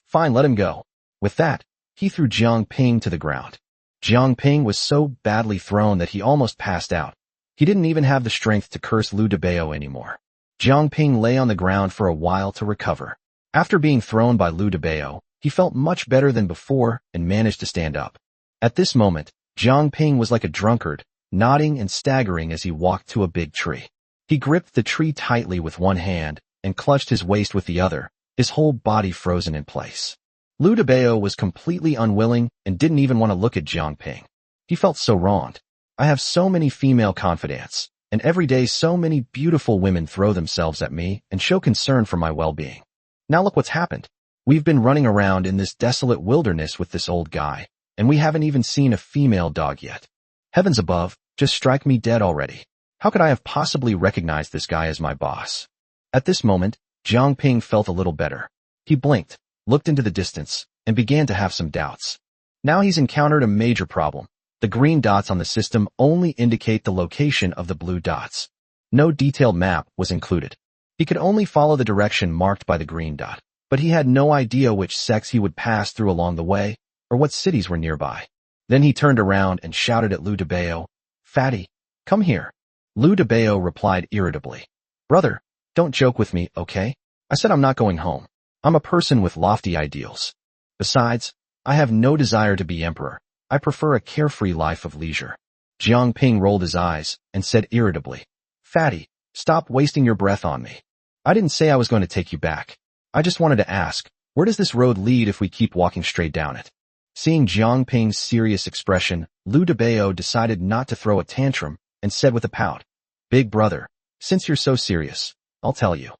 Fine, let him go." With that, he threw Jiang Ping to the ground. Jiang Ping was so badly thrown that he almost passed out. He didn't even have the strength to curse Lu Debao anymore. Jiang Ping lay on the ground for a while to recover. After being thrown by Lu Debao, he felt much better than before and managed to stand up. At this moment, Jiang Ping was like a drunkard, nodding and staggering as he walked to a big tree. He gripped the tree tightly with one hand and clutched his waist with the other, his whole body frozen in place. Lu Debao was completely unwilling and didn't even want to look at Jiang Ping. He felt so wronged. I have so many female confidants, and every day so many beautiful women throw themselves at me and show concern for my well-being. Now look what's happened. We've been running around in this desolate wilderness with this old guy, and we haven't even seen a female dog yet. Heavens above, just strike me dead already. How could I have possibly recognized this guy as my boss? At this moment, Jiang Ping felt a little better. He blinked, looked into the distance, and began to have some doubts. Now he's encountered a major problem. The green dots on the system only indicate the location of the blue dots. No detailed map was included. He could only follow the direction marked by the green dot, but he had no idea which sects he would pass through along the way, or what cities were nearby. Then he turned around and shouted at Lu Debao, "Fatty, come here." Lu Debao replied irritably, "Brother, don't joke with me, okay? I said I'm not going home. I'm a person with lofty ideals. Besides, I have no desire to be emperor. I prefer a carefree life of leisure." Jiang Ping rolled his eyes and said irritably, "Fatty, stop wasting your breath on me. I didn't say I was going to take you back. I just wanted to ask, where does this road lead if we keep walking straight down it?" Seeing Jiang Ping's serious expression, Lu Debao decided not to throw a tantrum and said with a pout, "Big brother, since you're so serious, I'll tell you.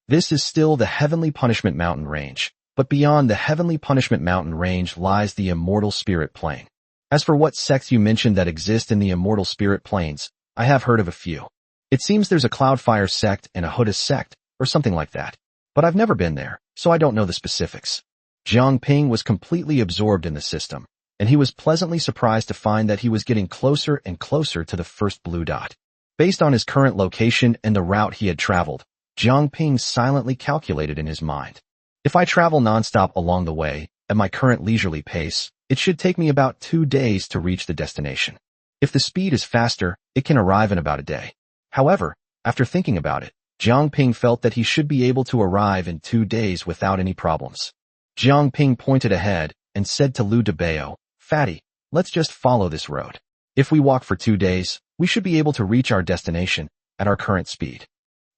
This is still the Heavenly Punishment Mountain Range, but beyond the Heavenly Punishment Mountain Range lies the Immortal Spirit Plane. As for what sects you mentioned that exist in the Immortal Spirit Planes, I have heard of a few. It seems there's a Cloudfire sect and a Huda sect, or something like that. But I've never been there, so I don't know the specifics." Jiang Ping was completely absorbed in the system, and he was pleasantly surprised to find that he was getting closer and closer to the first blue dot. Based on his current location and the route he had traveled, Jiang Ping silently calculated in his mind. If I travel nonstop along the way, at my current leisurely pace, it should take me about 2 days to reach the destination. If the speed is faster, it can arrive in about a day. However, after thinking about it, Jiang Ping felt that he should be able to arrive in 2 days without any problems. Jiang Ping pointed ahead and said to Lu Debao, "Fatty, let's just follow this road. If we walk for 2 days, we should be able to reach our destination at our current speed."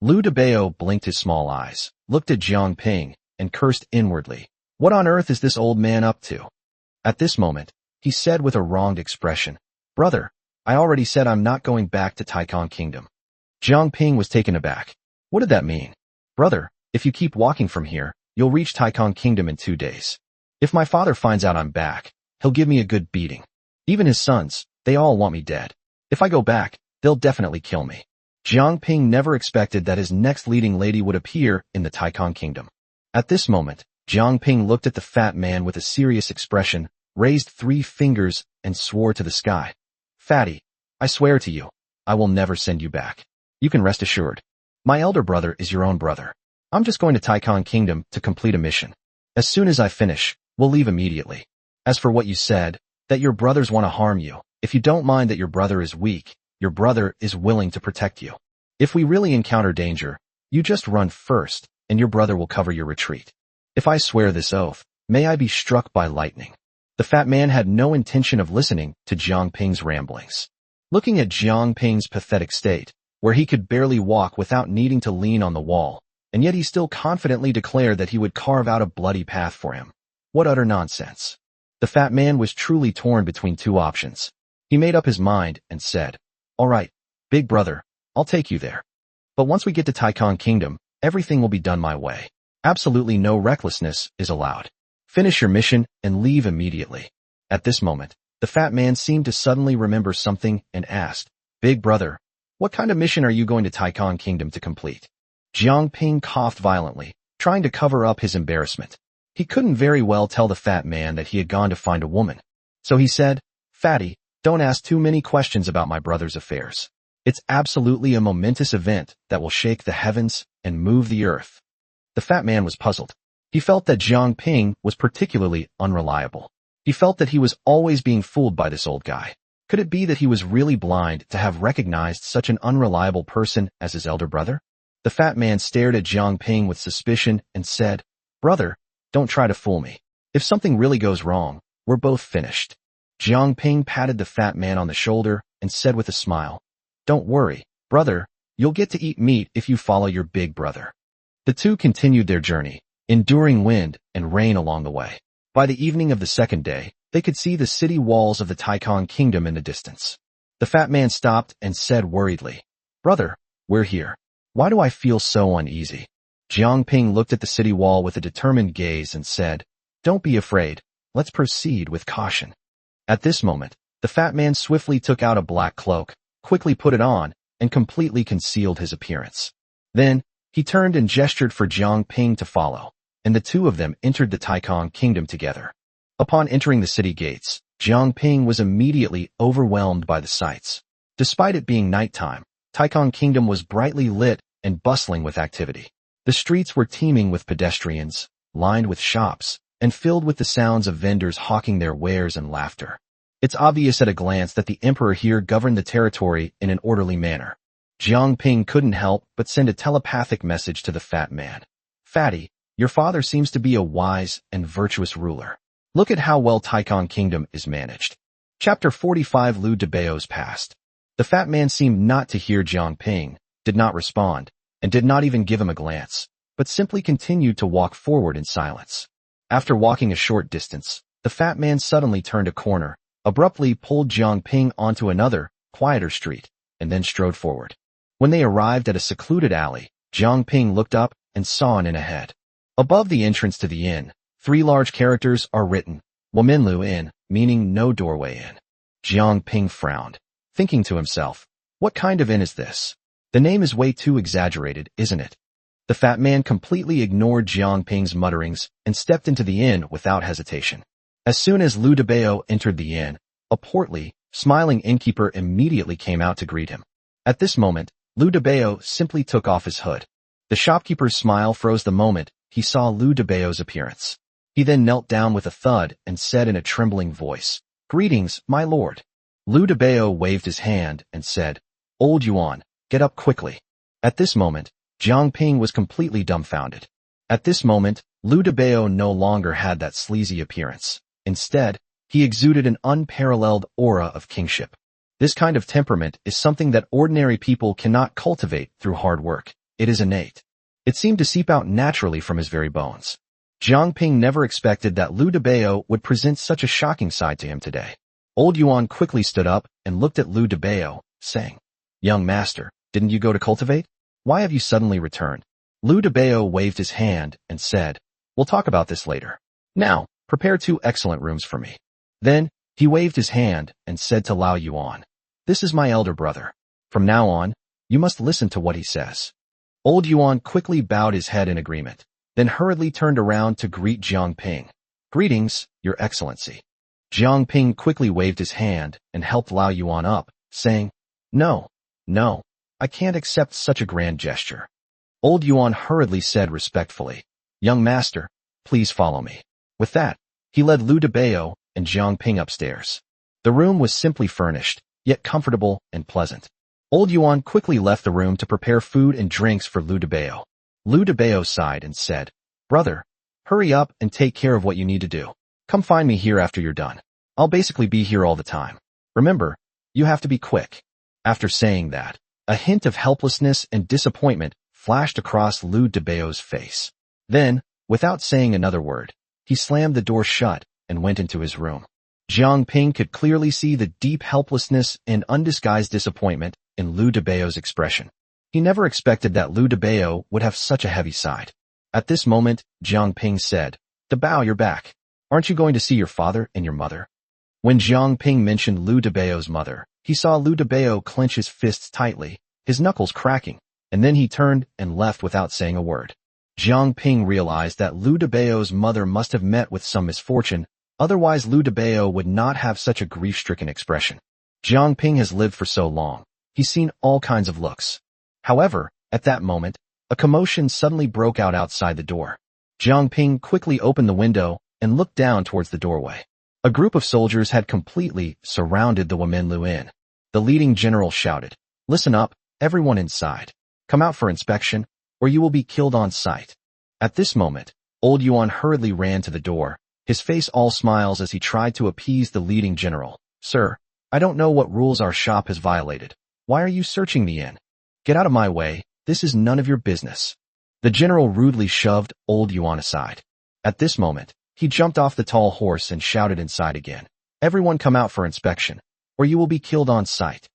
Lu Debao blinked his small eyes, looked at Jiang Ping, and cursed inwardly. What on earth is this old man up to? At this moment, he said with a wronged expression, "Brother, I already said I'm not going back to Taikon Kingdom." Jiang Ping was taken aback. What did that mean? "Brother, if you keep walking from here, you'll reach Taikon Kingdom in 2 days. If my father finds out I'm back, he'll give me a good beating. Even his sons, they all want me dead. If I go back, they'll definitely kill me." Jiang Ping never expected that his next leading lady would appear in the Taikon Kingdom. At this moment, Jiang Ping looked at the fat man with a serious expression, raised 3 fingers, and swore to the sky. "Fatty, I swear to you, I will never send you back. You can rest assured. My elder brother is your own brother. I'm just going to Taikon Kingdom to complete a mission. As soon as I finish, we'll leave immediately. As for what you said, that your brothers want to harm you, if you don't mind that your brother is weak, your brother is willing to protect you. If we really encounter danger, you just run first, and your brother will cover your retreat. If I swear this oath, may I be struck by lightning." The fat man had no intention of listening to Jiang Ping's ramblings. Looking at Jiang Ping's pathetic state, where he could barely walk without needing to lean on the wall, and yet he still confidently declared that he would carve out a bloody path for him. What utter nonsense. The fat man was truly torn between 2 options. He made up his mind and said, "All right, big brother, I'll take you there. But once we get to Taikon Kingdom, everything will be done my way. Absolutely no recklessness is allowed. Finish your mission and leave immediately." At this moment, the fat man seemed to suddenly remember something and asked, "Big brother, what kind of mission are you going to Taikon Kingdom to complete?" Jiang Ping coughed violently, trying to cover up his embarrassment. He couldn't very well tell the fat man that he had gone to find a woman. So he said, "Fatty, don't ask too many questions about my brother's affairs. It's absolutely a momentous event that will shake the heavens and move the earth." The fat man was puzzled. He felt that Jiang Ping was particularly unreliable. He felt that he was always being fooled by this old guy. Could it be that he was really blind to have recognized such an unreliable person as his elder brother? The fat man stared at Jiang Ping with suspicion and said, "Brother, don't try to fool me. If something really goes wrong, we're both finished." Jiang Ping patted the fat man on the shoulder and said with a smile, "Don't worry, brother, you'll get to eat meat if you follow your big brother." The two continued their journey, enduring wind and rain along the way. By the evening of the 2nd day, they could see the city walls of the Taikon Kingdom in the distance. The fat man stopped and said worriedly, "Brother, we're here. Why do I feel so uneasy?" Jiang Ping looked at the city wall with a determined gaze and said, "Don't be afraid. Let's proceed with caution." At this moment, the fat man swiftly took out a black cloak, quickly put it on, and completely concealed his appearance. Then, He turned and gestured for Jiang Ping to follow, and the two of them entered the Taikong Kingdom together. Upon entering the city gates, Jiang Ping was immediately overwhelmed by the sights. Despite it being nighttime, Taikong Kingdom was brightly lit and bustling with activity. The streets were teeming with pedestrians, lined with shops, and filled with the sounds of vendors hawking their wares and laughter. It's obvious at a glance that the emperor here governed the territory in an orderly manner. Jiang Ping couldn't help but send a telepathic message to the fat man. Fatty, your father seems to be a wise and virtuous ruler. Look at how well Taikong Kingdom is managed. Chapter 45 Lu Debao's Past. The fat man seemed not to hear Jiang Ping, did not respond, and did not even give him a glance, but simply continued to walk forward in silence. After walking a short distance, the fat man suddenly turned a corner, abruptly pulled Jiang Ping onto another, quieter street, and then strode forward. When they arrived at a secluded alley, Jiang Ping looked up and saw an inn ahead. Above the entrance to the inn, 3 large characters are written, Womenlu Inn, meaning no doorway in. Jiang Ping frowned, thinking to himself, what kind of inn is this? The name is way too exaggerated, isn't it? The fat man completely ignored Jiang Ping's mutterings and stepped into the inn without hesitation. As soon as Lu Debao entered the inn, a portly, smiling innkeeper immediately came out to greet him. At this moment, Lu Debao simply took off his hood. The shopkeeper's smile froze the moment he saw Lu Debao's appearance. He then knelt down with a thud and said in a trembling voice, Greetings, my lord. Lu Debao waved his hand and said, Old Yuan, get up quickly. At this moment, Jiang Ping was completely dumbfounded. At this moment, Lu Debao no longer had that sleazy appearance. Instead, he exuded an unparalleled aura of kingship. This kind of temperament is something that ordinary people cannot cultivate through hard work. It is innate. It seemed to seep out naturally from his very bones. Jiang Ping never expected that Lu Debao would present such a shocking side to him today. Old Yuan quickly stood up and looked at Lu Debao, saying, Young master, didn't you go to cultivate? Why have you suddenly returned? Lu Debao waved his hand and said, We'll talk about this later. Now, prepare 2 excellent rooms for me. Then, he waved his hand and said to Lao Yuan, This is my elder brother. From now on, you must listen to what he says. Old Yuan quickly bowed his head in agreement, then hurriedly turned around to greet Jiang Ping. Greetings, Your Excellency. Jiang Ping quickly waved his hand and helped Lao Yuan up, saying, No, I can't accept such a grand gesture. Old Yuan hurriedly said respectfully, Young master, please follow me. With that, he led Lu Debao and Jiang Ping upstairs. The room was simply furnished, yet comfortable and pleasant. Old Yuan quickly left the room to prepare food and drinks for Lu Debao. Lu Debao sighed and said, Brother, hurry up and take care of what you need to do. Come find me here after you're done. I'll basically be here all the time. Remember, you have to be quick. After saying that, a hint of helplessness and disappointment flashed across Lu Debao's face. Then, without saying another word, he slammed the door shut and went into his room. Jiang Ping could clearly see the deep helplessness and undisguised disappointment in Lu Debao's expression. He never expected that Lu Debao would have such a heavy side. At this moment, Jiang Ping said, Debao, you're back. Aren't you going to see your father and your mother? When Jiang Ping mentioned Lu Debao's mother, he saw Lu Debao clench his fists tightly, his knuckles cracking, and then he turned and left without saying a word. Jiang Ping realized that Lu Debao's mother must have met with some misfortune, otherwise Lu Debao would not have such a grief-stricken expression. Jiang Ping has lived for so long. He's seen all kinds of looks. However, at that moment, a commotion suddenly broke out outside the door. Jiang Ping quickly opened the window and looked down towards the doorway. A group of soldiers had completely surrounded the Womenlu Inn. The leading general shouted, Listen up, everyone inside. Come out for inspection, or you will be killed on sight. At this moment, Old Yuan hurriedly ran to the door, his face all smiles as he tried to appease the leading general. Sir, I don't know what rules our shop has violated. Why are you searching the inn? Get out of my way, this is none of your business. The general rudely shoved Old Yuan aside. At this moment, he jumped off the tall horse and shouted inside again, Everyone come out for inspection, or you will be killed on sight.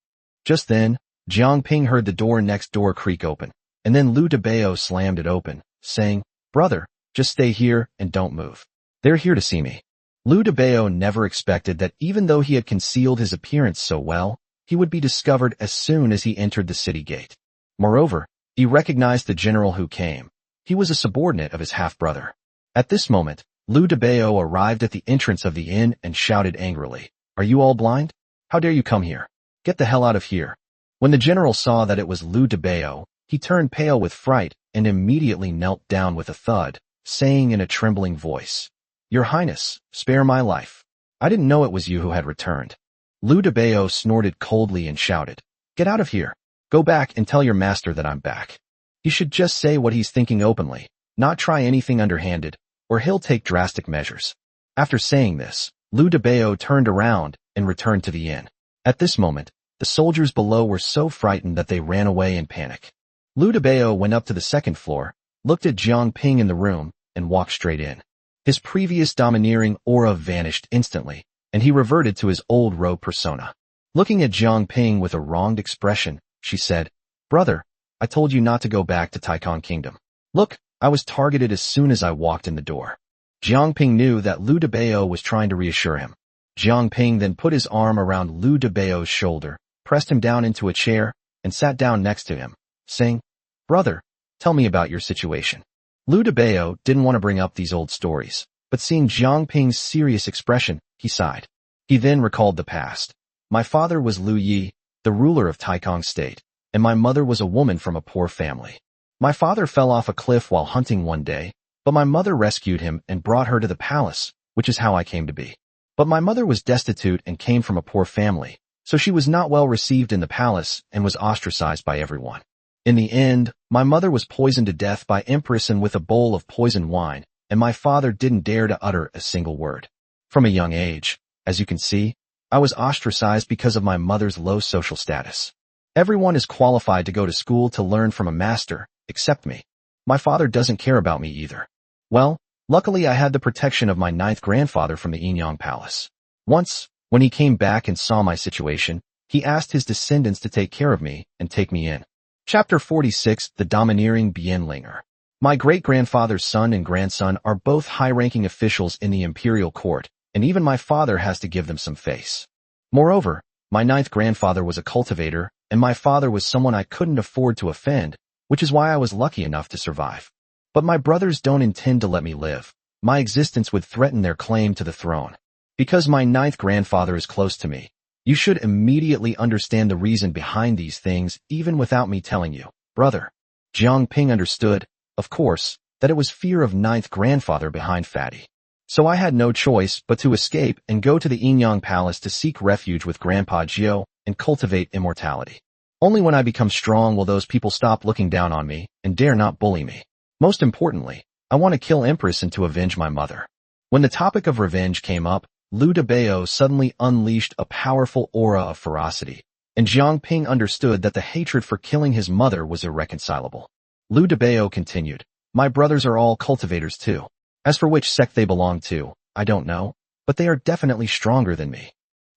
Just then, Jiang Ping heard the door next door creak open, and then Lu Debao slammed it open, saying, Brother, just stay here and don't move. They're here to see me. Lu Debao never expected that even though he had concealed his appearance so well, he would be discovered as soon as he entered the city gate. Moreover, He recognized the general who came. He was a subordinate of his half-brother. At this moment, Liu Debao arrived at the entrance of the inn and shouted angrily, "Are you all blind? How dare you come here? Get the hell out of here." When the general saw that it was Liu Debao, he turned pale with fright and immediately knelt down with a thud, saying in a trembling voice, "Your Highness, spare my life. I didn't know it was you who had returned." Liu Debao snorted coldly and shouted, "Get out of here. Go back and tell your master that I'm back." He should just say what he's thinking openly, not try anything underhanded, or he'll take drastic measures. After saying this, Liu Debao turned around and returned to the inn. At this moment, the soldiers below were so frightened that they ran away in panic. Liu Debao went up to the second floor, looked at Jiang Ping in the room, and walked straight in. His previous domineering aura vanished instantly, and he reverted to his old rogue persona. Looking at Jiang Ping with a wronged expression, she said, "Brother, I told you not to go back to Taikon Kingdom. Look, I was targeted as soon as I walked in the door." Jiang Ping knew that Liu Debao was trying to reassure him. Jiang Ping then put his arm around Liu Debao's shoulder, pressed him down into a chair, and sat down next to him, saying, "Brother, tell me about your situation." Liu Debao didn't want to bring up these old stories, but seeing Jiang Ping's serious expression, he sighed. He then recalled the past. "My father was Liu Yi, the ruler of Taikong State, and my mother was a woman from a poor family. My father fell off a cliff while hunting one day, but my mother rescued him and brought her to the palace, which is how I came to be. But my mother was destitute and came from a poor family, so she was not well received in the palace and was ostracized by everyone. In the end, my mother was poisoned to death by Empress and with a bowl of poisoned wine, and my father didn't dare to utter a single word. From a young age, as you can see, I was ostracized because of my mother's low social status. Everyone is qualified to go to school to learn from a master, except me. My father doesn't care about me either. Well, luckily I had the protection of my ninth grandfather from the Yinyang Palace. Once, when he came back and saw my situation, he asked his descendants to take care of me and take me in." Chapter 46, The Domineering Bienlinger. My great-grandfather's son and grandson are both high-ranking officials in the imperial court, and even my father has to give them some face. Moreover, my ninth grandfather was a cultivator, and my father was someone I couldn't afford to offend, which is why I was lucky enough to survive. But my brothers don't intend to let me live. My existence would threaten their claim to the throne. Because my ninth grandfather is close to me, you should immediately understand the reason behind these things even without me telling you, brother. Jiang Ping understood, of course, that it was fear of ninth grandfather behind Fatty. So I had no choice but to escape and go to the Yinyang Palace to seek refuge with Grandpa Jiao and cultivate immortality. Only when I become strong will those people stop looking down on me and dare not bully me. Most importantly, I want to kill Empress and to avenge my mother. When the topic of revenge came up, Liu Debao suddenly unleashed a powerful aura of ferocity, and Jiang Ping understood that the hatred for killing his mother was irreconcilable. Liu Debao continued, "My brothers are all cultivators too. As for which sect they belong to, I don't know, but they are definitely stronger than me."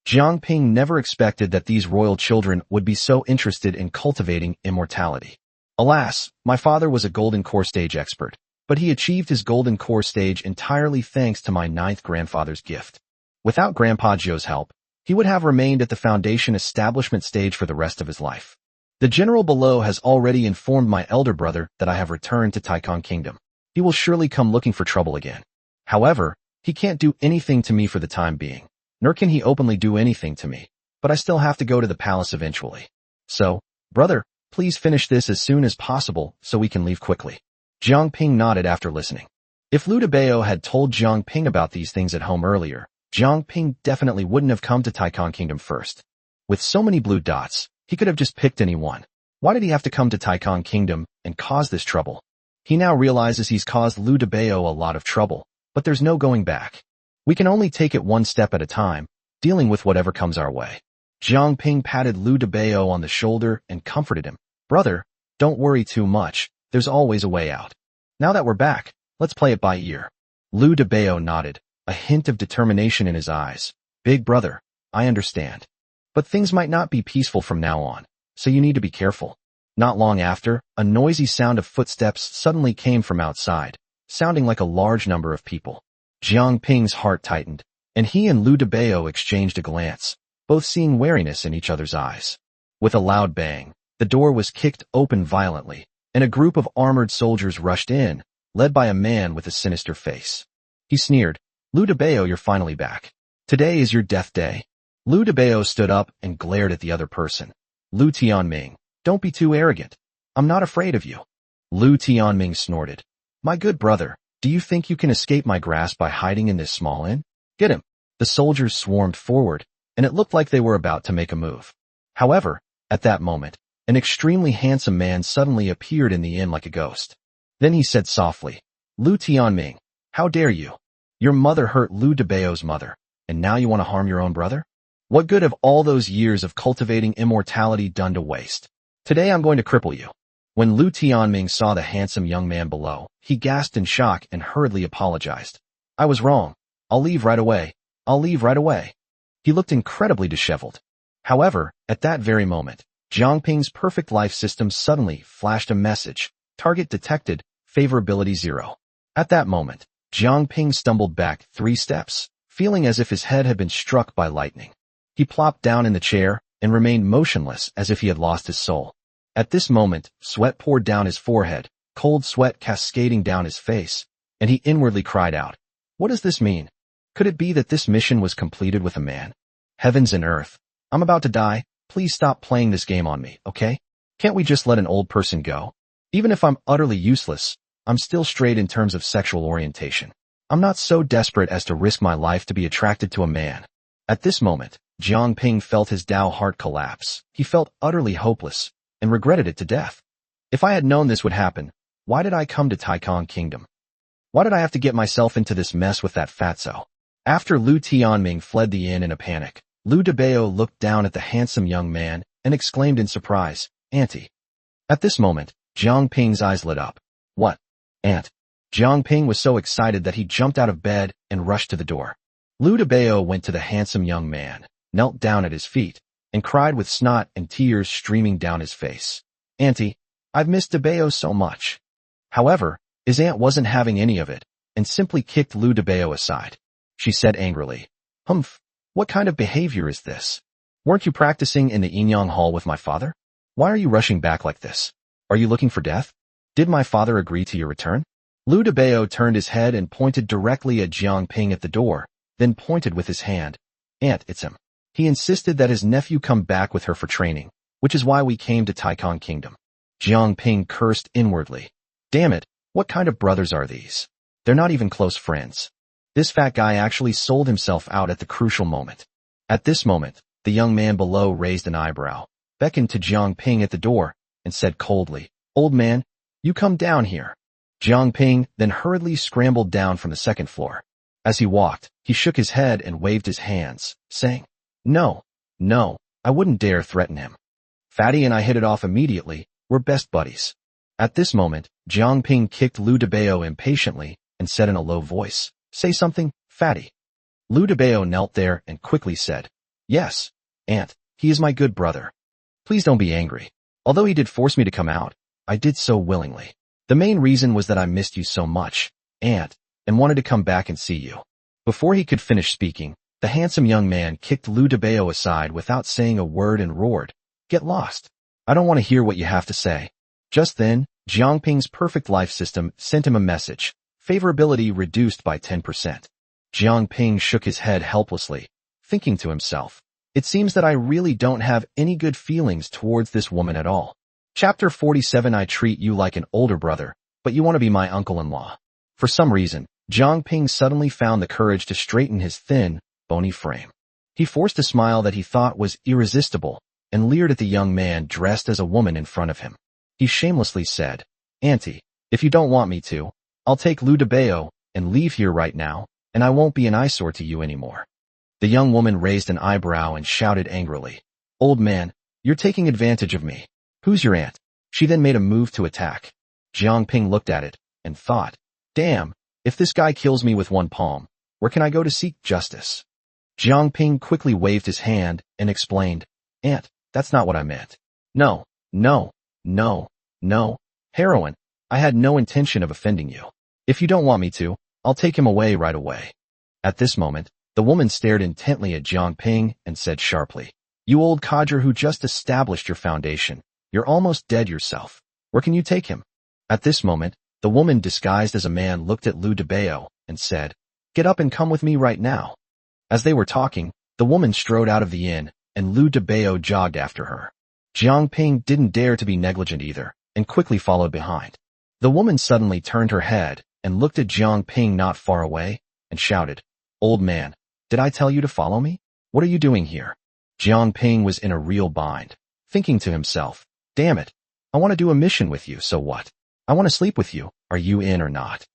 Jiang Ping never expected that these royal children would be so interested in cultivating immortality. Alas, my father was a golden core stage expert, but he achieved his golden core stage entirely thanks to my ninth grandfather's gift. Without Grandpa Joe's help, he would have remained at the foundation establishment stage for the rest of his life. The general below has already informed my elder brother that I have returned to Taikon Kingdom. He will surely come looking for trouble again. However, he can't do anything to me for the time being, nor can he openly do anything to me, but I still have to go to the palace eventually. So, brother, please finish this as soon as possible so we can leave quickly. Jiang Ping nodded after listening. If Liu Debao had told Jiang Ping about these things at home earlier, Jiang Ping definitely wouldn't have come to Taikon Kingdom first. With so many blue dots, he could have just picked any one. Why did he have to come to Taikon Kingdom and cause this trouble? He now realizes he's caused Liu Debao a lot of trouble, but there's no going back. We can only take it one step at a time, dealing with whatever comes our way. Jiang Ping patted Liu Debao on the shoulder and comforted him. Brother, don't worry too much, there's always a way out. Now that we're back, let's play it by ear. Liu Debao nodded, a hint of determination in his eyes. Big brother, I understand. But things might not be peaceful from now on, so you need to be careful. Not long after, a noisy sound of footsteps suddenly came from outside, sounding like a large number of people. Jiang Ping's heart tightened, and he and Liu Debao exchanged a glance, both seeing wariness in each other's eyes. With a loud bang, the door was kicked open violently, and a group of armored soldiers rushed in, led by a man with a sinister face. He sneered, "Lu Debeo, you're finally back. Today is your death day." Lu Debeo stood up and glared at the other person. "Lu Tianming, don't be too arrogant. I'm not afraid of you." Lu Tianming snorted. "My good brother, do you think you can escape my grasp by hiding in this small inn? Get him." The soldiers swarmed forward, and it looked like they were about to make a move. However, at that moment, an extremely handsome man suddenly appeared in the inn like a ghost. Then he said softly, "Lu Tianming, how dare you? Your mother hurt Lu Debeo's mother, and now you want to harm your own brother? What good have all those years of cultivating immortality done to waste? Today I'm going to cripple you." When Lu Tianming saw the handsome young man below, he gasped in shock and hurriedly apologized. "I was wrong. I'll leave right away. I'll leave right away." He looked incredibly disheveled. However, at that very moment, Jiang Ping's perfect life system suddenly flashed a message. Target detected, favorability 0. At that moment, Jiang Ping stumbled back 3 steps, feeling as if his head had been struck by lightning. He plopped down in the chair and remained motionless as if he had lost his soul. At this moment, sweat poured down his forehead, cold sweat cascading down his face, and he inwardly cried out, "What does this mean? Could it be that this mission was completed with a man? Heavens and earth. I'm about to die. Please stop playing this game on me, okay? Can't we just let an old person go? Even if I'm utterly useless, I'm still straight in terms of sexual orientation. I'm not so desperate as to risk my life to be attracted to a man." At this moment, Jiang Ping felt his Tao heart collapse. He felt utterly hopeless and regretted it to death. If I had known this would happen, why did I come to Taikang Kingdom? Why did I have to get myself into this mess with that fatso? After Lu Tianming fled the inn in a panic, Lu Debeo looked down at the handsome young man and exclaimed in surprise, "Auntie." At this moment, Jiang Ping's eyes lit up. "What? Aunt?" Jiang Ping was so excited that he jumped out of bed and rushed to the door. Lu Debeo went to the handsome young man, knelt down at his feet, and cried with snot and tears streaming down his face. "Auntie, I've missed Debeo so much." However, his aunt wasn't having any of it, and simply kicked Lu Debeo aside. She said angrily, "Humph, what kind of behavior is this? Weren't you practicing in the Inyang Hall with my father? Why are you rushing back like this? Are you looking for death? Did my father agree to your return?" Lu Debeo turned his head and pointed directly at Jiang Ping at the door, then pointed with his hand. "Aunt, it's him. He insisted that his nephew come back with her for training, which is why we came to Taikang Kingdom." Jiang Ping cursed inwardly. Damn it, what kind of brothers are these? They're not even close friends. This fat guy actually sold himself out at the crucial moment. At this moment, the young man below raised an eyebrow, beckoned to Jiang Ping at the door, and said coldly, "Old man, you come down here." Jiang Ping then hurriedly scrambled down from the second floor. As he walked, he shook his head and waved his hands, saying, No, I wouldn't dare threaten him. Fatty and I hit it off immediately. We're best buddies." At this moment, Jiang Ping kicked Lu Debeo impatiently and said in a low voice, "Say something, Fatty." Lu Debeo knelt there and quickly said, "Yes, Aunt, he is my good brother. Please don't be angry. Although he did force me to come out, I did so willingly. The main reason was that I missed you so much, Aunt, and wanted to come back and see you." Before he could finish speaking, the handsome young man kicked Lu Debeo aside without saying a word and roared, "Get lost. I don't want to hear what you have to say." Just then, Jiang Ping's perfect life system sent him a message, favorability reduced by 10%. Jiang Ping shook his head helplessly, thinking to himself, "It seems that I really don't have any good feelings towards this woman at all." Chapter 47. I treat you like an older brother, but you want to be my uncle-in-law. For some reason, Jiang Ping suddenly found the courage to straighten his thin, bony frame. He forced a smile that he thought was irresistible and leered at the young man dressed as a woman in front of him. He shamelessly said, "Auntie, if you don't want me to, I'll take Lu Debeo and leave here right now, and I won't be an eyesore to you anymore." The young woman raised an eyebrow and shouted angrily, "Old man, you're taking advantage of me. Who's your aunt?" She then made a move to attack. Jiang Ping looked at it and thought, "Damn, if this guy kills me with one palm, where can I go to seek justice?" Jiang Ping quickly waved his hand and explained, "Aunt, that's not what I meant. No, heroine, I had no intention of offending you. If you don't want me to, I'll take him away right away." At this moment, the woman stared intently at Jiang Ping and said sharply, "You old codger who just established your foundation. You're almost dead yourself. Where can you take him? At this moment, the woman disguised as a man looked at Lu Debao and said, "Get up and come with me right now." As they were talking, the woman strode out of the inn, and Lu Debao jogged after her. Jiang Ping didn't dare to be negligent either, and quickly followed behind. The woman suddenly turned her head and looked at Jiang Ping not far away, and shouted, "Old man, did I tell you to follow me? What are you doing here?" Jiang Ping was in a real bind, thinking to himself, "Damn it, I want to do a mission with you, so what? I want to sleep with you, are you in or not?"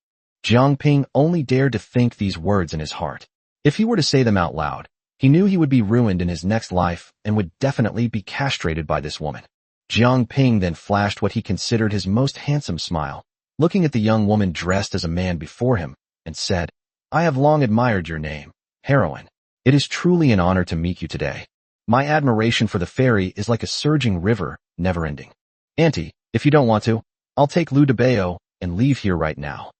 Jiang Ping only dared to think these words in his heart. If he were to say them out loud, he knew he would be ruined in his next life and would definitely be castrated by this woman. Jiang Ping then flashed what he considered his most handsome smile, looking at the young woman dressed as a man before him, and said, "I have long admired your name, heroine. It is truly an honor to meet you today. My admiration for the fairy is like a surging river, never-ending. Auntie, if you don't want to, I'll take Lu Debao and leave here right now."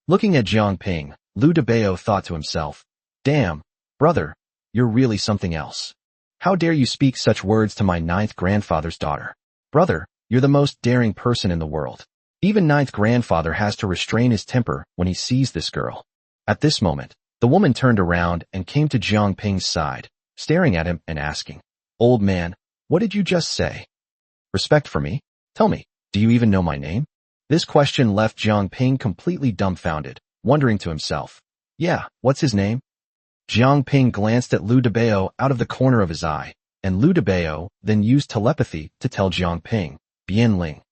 Looking at Jiang Ping, Lu Debao thought to himself, "Damn, brother, you're really something else. How dare you speak such words to my ninth grandfather's daughter? Brother, you're the most daring person in the world. Even ninth grandfather has to restrain his temper when he sees this girl." At this moment, the woman turned around and came to Jiang Ping's side, staring at him and asking, "Old man, what did you just say? Respect for me? Tell me, do you even know my name?" This question left Jiang Ping completely dumbfounded, wondering to himself, "Yeah, what's his name?" Jiang Ping glanced at Lu Debao out of the corner of his eye, and Lu Debao then used telepathy to tell Jiang Ping, "Bien Ling."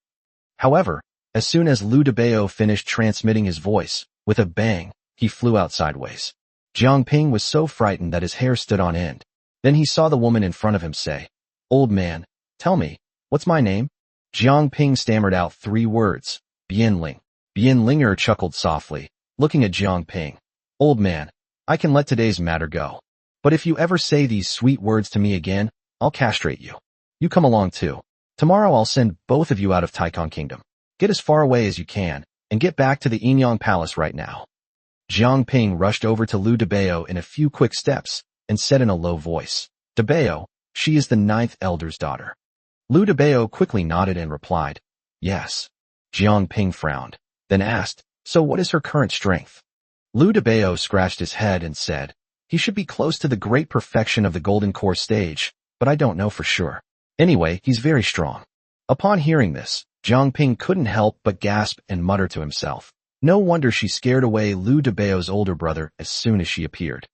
However, as soon as Lu Debao finished transmitting his voice, with a bang, he flew out sideways. Jiang Ping was so frightened that his hair stood on end. Then he saw the woman in front of him say, "Old man, tell me, what's my name?" Jiang Ping stammered out 3 words, "Bien Ling." Bien Linger chuckled softly, looking at Jiang Ping. "Old man, I can let today's matter go. But if you ever say these sweet words to me again, I'll castrate you. You come along too. Tomorrow I'll send both of you out of Taikon Kingdom. Get as far away as you can, and get back to the Inyang Palace right now." Jiang Ping rushed over to Lu Debao in a few quick steps, and said in a low voice, "Debao, she is the 9th elder's daughter." Lu Debao quickly nodded and replied, "Yes." Jiang Ping frowned, then asked, "So what is her current strength?" Lu Debao scratched his head and said, "He should be close to the great perfection of the Golden Core stage, but I don't know for sure. Anyway, he's very strong." Upon hearing this, Jiang Ping couldn't help but gasp and mutter to himself, "No wonder she scared away Lu Debao's older brother as soon as she appeared.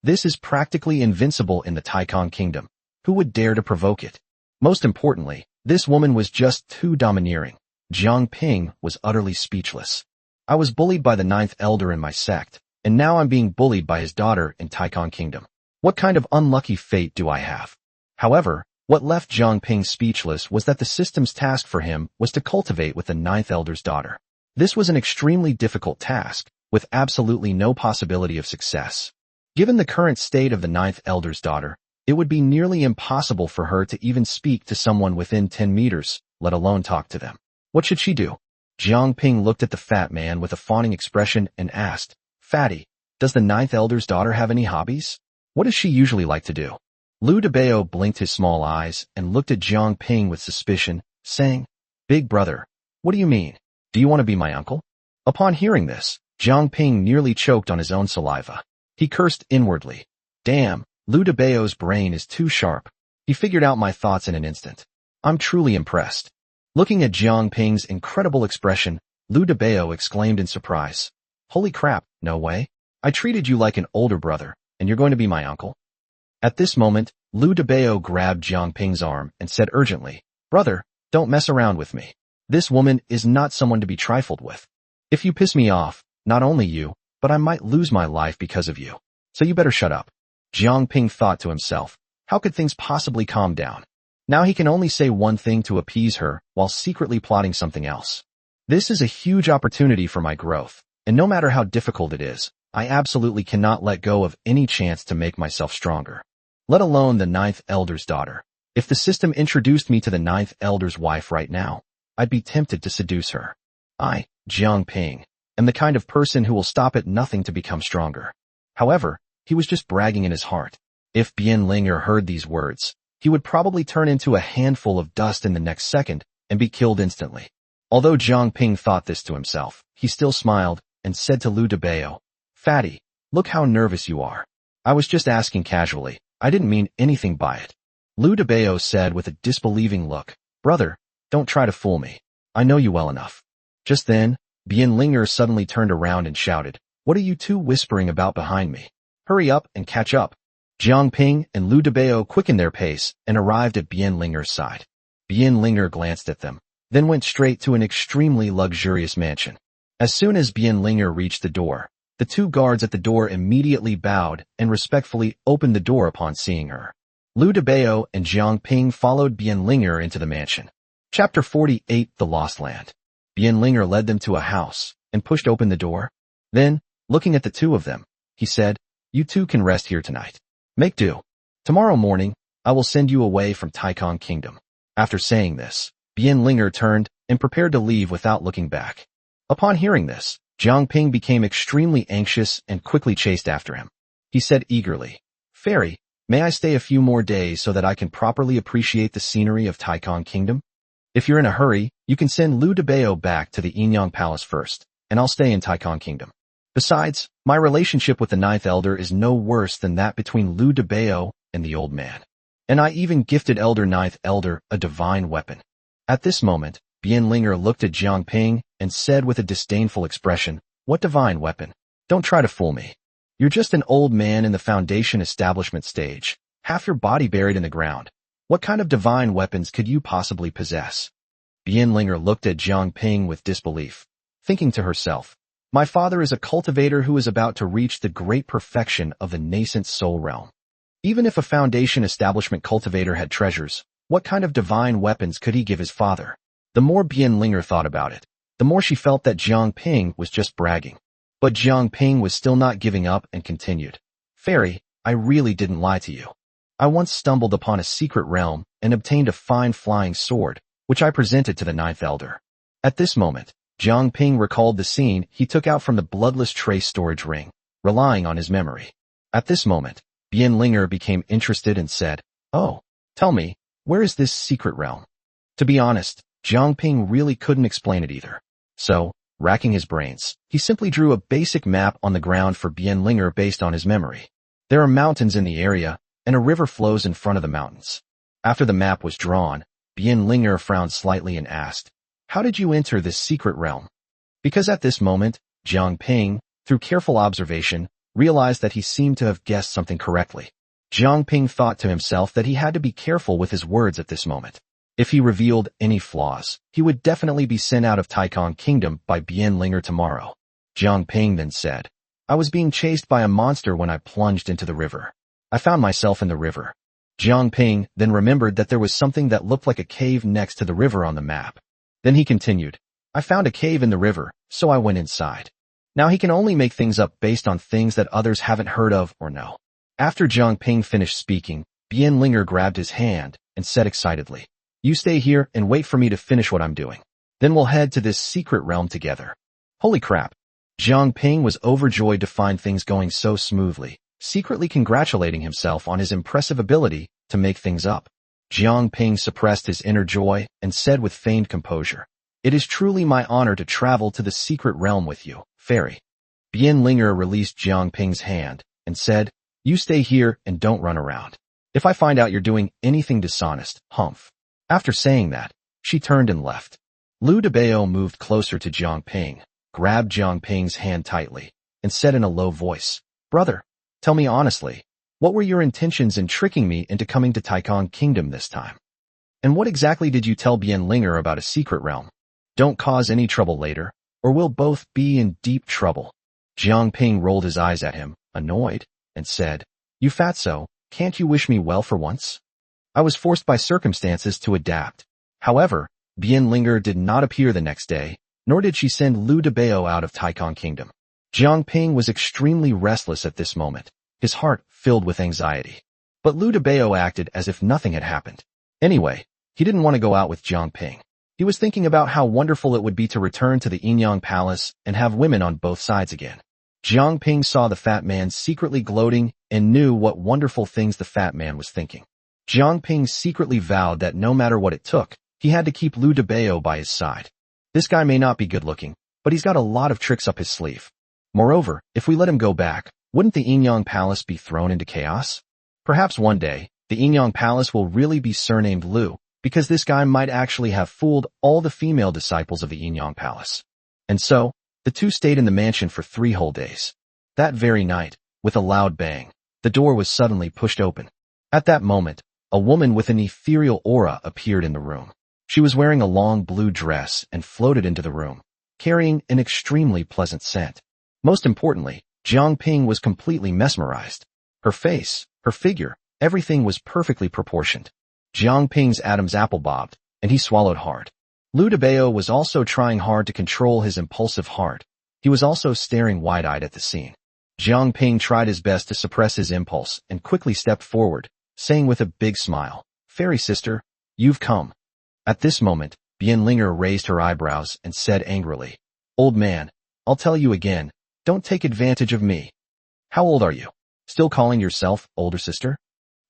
This is practically invincible in the Taikon Kingdom. Who would dare to provoke it? Most importantly, this woman was just too domineering." Jiang Ping was utterly speechless. "I was bullied by the 9th elder in my sect, and now I'm being bullied by his daughter in Taikon Kingdom. What kind of unlucky fate do I have?" However, what left Jiang Ping speechless was that the system's task for him was to cultivate with the 9th elder's daughter. This was an extremely difficult task, with absolutely no possibility of success. Given the current state of the 9th elder's daughter, it would be nearly impossible for her to even speak to someone within 10 meters, let alone talk to them. What should she do? Jiang Ping looked at the fat man with a fawning expression and asked, "Fatty, does the 9th elder's daughter have any hobbies? What does she usually like to do?" Lu Debao blinked his small eyes and looked at Jiang Ping with suspicion, saying, "Big brother, what do you mean? Do you want to be my uncle?" Upon hearing this, Jiang Ping nearly choked on his own saliva. He cursed inwardly. "Damn, Lu Debao's brain is too sharp. He figured out my thoughts in an instant. I'm truly impressed." Looking at Jiang Ping's incredible expression, Lu Debao exclaimed in surprise, "Holy crap, no way. I treated you like an older brother, and you're going to be my uncle?" At this moment, Lu Debao grabbed Jiang Ping's arm and said urgently, "Brother, don't mess around with me. This woman is not someone to be trifled with. If you piss me off, not only you, but I might lose my life because of you. So you better shut up." Jiang Ping thought to himself, how could things possibly calm down? Now he can only say one thing to appease her while secretly plotting something else. This is a huge opportunity for my growth, and no matter how difficult it is, I absolutely cannot let go of any chance to make myself stronger. Let alone the 9th elder's daughter. If the system introduced me to the 9th elder's wife right now, I'd be tempted to seduce her. I, Jiang Ping, am the kind of person who will stop at nothing to become stronger. However, he was just bragging in his heart. If Bien Linger heard these words, he would probably turn into a handful of dust in the next second and be killed instantly. Although Jiang Ping thought this to himself, he still smiled and said to Lu Debao, "Fatty, look how nervous you are. I was just asking casually. I didn't mean anything by it." Lu Debao said with a disbelieving look, "Brother, don't try to fool me. I know you well enough." Just then, Bian Linger suddenly turned around and shouted, "What are you two whispering about behind me? Hurry up and catch up." Jiang Ping and Lu Debao quickened their pace and arrived at Bian Linger's side. Bian Linger glanced at them, then went straight to an extremely luxurious mansion. As soon as Bian Linger reached the door, the two guards at the door immediately bowed and respectfully opened the door upon seeing her. Lu Debao and Jiang Ping followed Bian Linger into the mansion. Chapter 48, The Lost Land. Bian Linger led them to a house and pushed open the door. Then, looking at the two of them, he said, "You two can rest here tonight. Make do. Tomorrow morning, I will send you away from Taikon Kingdom." After saying this, Bian Linger turned and prepared to leave without looking back. Upon hearing this, Jiang Ping became extremely anxious and quickly chased after him. He said eagerly, "Fairy, may I stay a few more days so that I can properly appreciate the scenery of Taikon Kingdom? If you're in a hurry, you can send Lu Debao back to the Inyang Palace first, and I'll stay in Taikon Kingdom. Besides, my relationship with the Ninth Elder is no worse than that between Lu Debao and the old man. And I even gifted Ninth Elder a divine weapon." At this moment, Bian Linger looked at Jiang Ping and said with a disdainful expression, "What divine weapon? Don't try to fool me. You're just an old man in the foundation establishment stage, half your body buried in the ground. What kind of divine weapons could you possibly possess?" Bian Linger looked at Jiang Ping with disbelief, thinking to herself, "My father is a cultivator who is about to reach the great perfection of the nascent soul realm. Even if a foundation establishment cultivator had treasures, what kind of divine weapons could he give his father?" The more Bian Linger thought about it, the more she felt that Jiang Ping was just bragging. But Jiang Ping was still not giving up and continued, "Fairy, I really didn't lie to you. I once stumbled upon a secret realm and obtained a fine flying sword, which I presented to the Ninth Elder." At this moment, Jiang Ping recalled the scene he took out from the bloodless trace storage ring, relying on his memory. At this moment, Bian Linger became interested and said, "Oh, tell me, where is this secret realm?" To be honest, Jiang Ping really couldn't explain it either. So, racking his brains, he simply drew a basic map on the ground for Bian Linger based on his memory. There are mountains in the area, and a river flows in front of the mountains. After the map was drawn, Bian Linger frowned slightly and asked, "How did you enter this secret realm?" Because at this moment, Jiang Ping, through careful observation, realized that he seemed to have guessed something correctly. Jiang Ping thought to himself that he had to be careful with his words at this moment. If he revealed any flaws, he would definitely be sent out of Taikon Kingdom by Bian Linger tomorrow. Jiang Ping then said, "I was being chased by a monster when I plunged into the river. I found myself in the river." Jiang Ping then remembered that there was something that looked like a cave next to the river on the map. Then he continued, "I found a cave in the river, so I went inside." Now he can only make things up based on things that others haven't heard of or know. After Jiang Ping finished speaking, Bian Linger grabbed his hand and said excitedly, "You stay here and wait for me to finish what I'm doing. Then we'll head to this secret realm together." Holy crap! Jiang Ping was overjoyed to find things going so smoothly, secretly congratulating himself on his impressive ability to make things up. Jiang Ping suppressed his inner joy and said with feigned composure, "It is truly my honor to travel to the secret realm with you, Fairy." Bian Linger released Jiang Ping's hand and said, "You stay here and don't run around. If I find out you're doing anything dishonest, humph." After saying that, she turned and left. Lu Debao moved closer to Jiang Ping, grabbed Jiang Ping's hand tightly, and said in a low voice, "Brother, tell me honestly, what were your intentions in tricking me into coming to Taikon Kingdom this time? And what exactly did you tell Bian Linger about a secret realm? Don't cause any trouble later, or we'll both be in deep trouble." Jiang Ping rolled his eyes at him, annoyed, and said, "You fatso, can't you wish me well for once? I was forced by circumstances to adapt." However, Bian Linger did not appear the next day, nor did she send Lu Debao out of Taikon Kingdom. Jiang Ping was extremely restless at this moment, his heart filled with anxiety. But Lu Debao acted as if nothing had happened. Anyway, he didn't want to go out with Jiang Ping. He was thinking about how wonderful it would be to return to the Inyang Palace and have women on both sides again. Jiang Ping saw the fat man secretly gloating and knew what wonderful things the fat man was thinking. Jiang Ping secretly vowed that no matter what it took, he had to keep Lu Debao by his side. This guy may not be good looking, but he's got a lot of tricks up his sleeve. Moreover, if we let him go back, wouldn't the Inyang Palace be thrown into chaos? Perhaps one day, the Inyang Palace will really be surnamed Lu, because this guy might actually have fooled all the female disciples of the Inyang Palace. And so, the two stayed in the mansion for 3 whole days. That very night, with a loud bang, the door was suddenly pushed open. At that moment, a woman with an ethereal aura appeared in the room. She was wearing a long blue dress and floated into the room, carrying an extremely pleasant scent. Most importantly, Jiang Ping was completely mesmerized. Her face, her figure, everything was perfectly proportioned. Jiang Ping's Adam's apple bobbed, and he swallowed hard. Lu Debao was also trying hard to control his impulsive heart. He was also staring wide-eyed at the scene. Jiang Ping tried his best to suppress his impulse and quickly stepped forward, saying with a big smile, "Fairy sister, you've come." At this moment, Bianlinger raised her eyebrows and said angrily, "Old man, I'll tell you again, don't take advantage of me. How old are you? Still calling yourself older sister?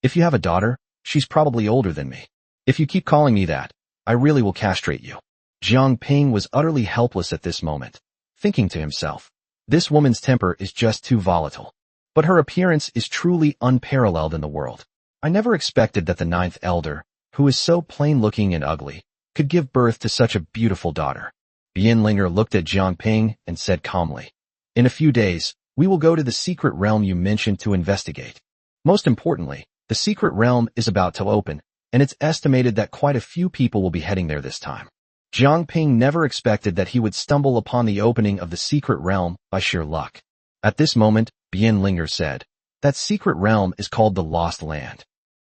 If you have a daughter, she's probably older than me. If you keep calling me that, I really will castrate you." Jiang Ping was utterly helpless at this moment, thinking to himself, this woman's temper is just too volatile. But her appearance is truly unparalleled in the world. I never expected that the 9th elder, who is so plain-looking and ugly, could give birth to such a beautiful daughter. Bianlinger looked at Jiang Ping and said calmly, "In a few days, we will go to the secret realm you mentioned to investigate. Most importantly, the secret realm is about to open, and it's estimated that quite a few people will be heading there this time." Jiang Ping never expected that he would stumble upon the opening of the secret realm by sheer luck. At this moment, Bianlinger said, "That secret realm is called the Lost Land.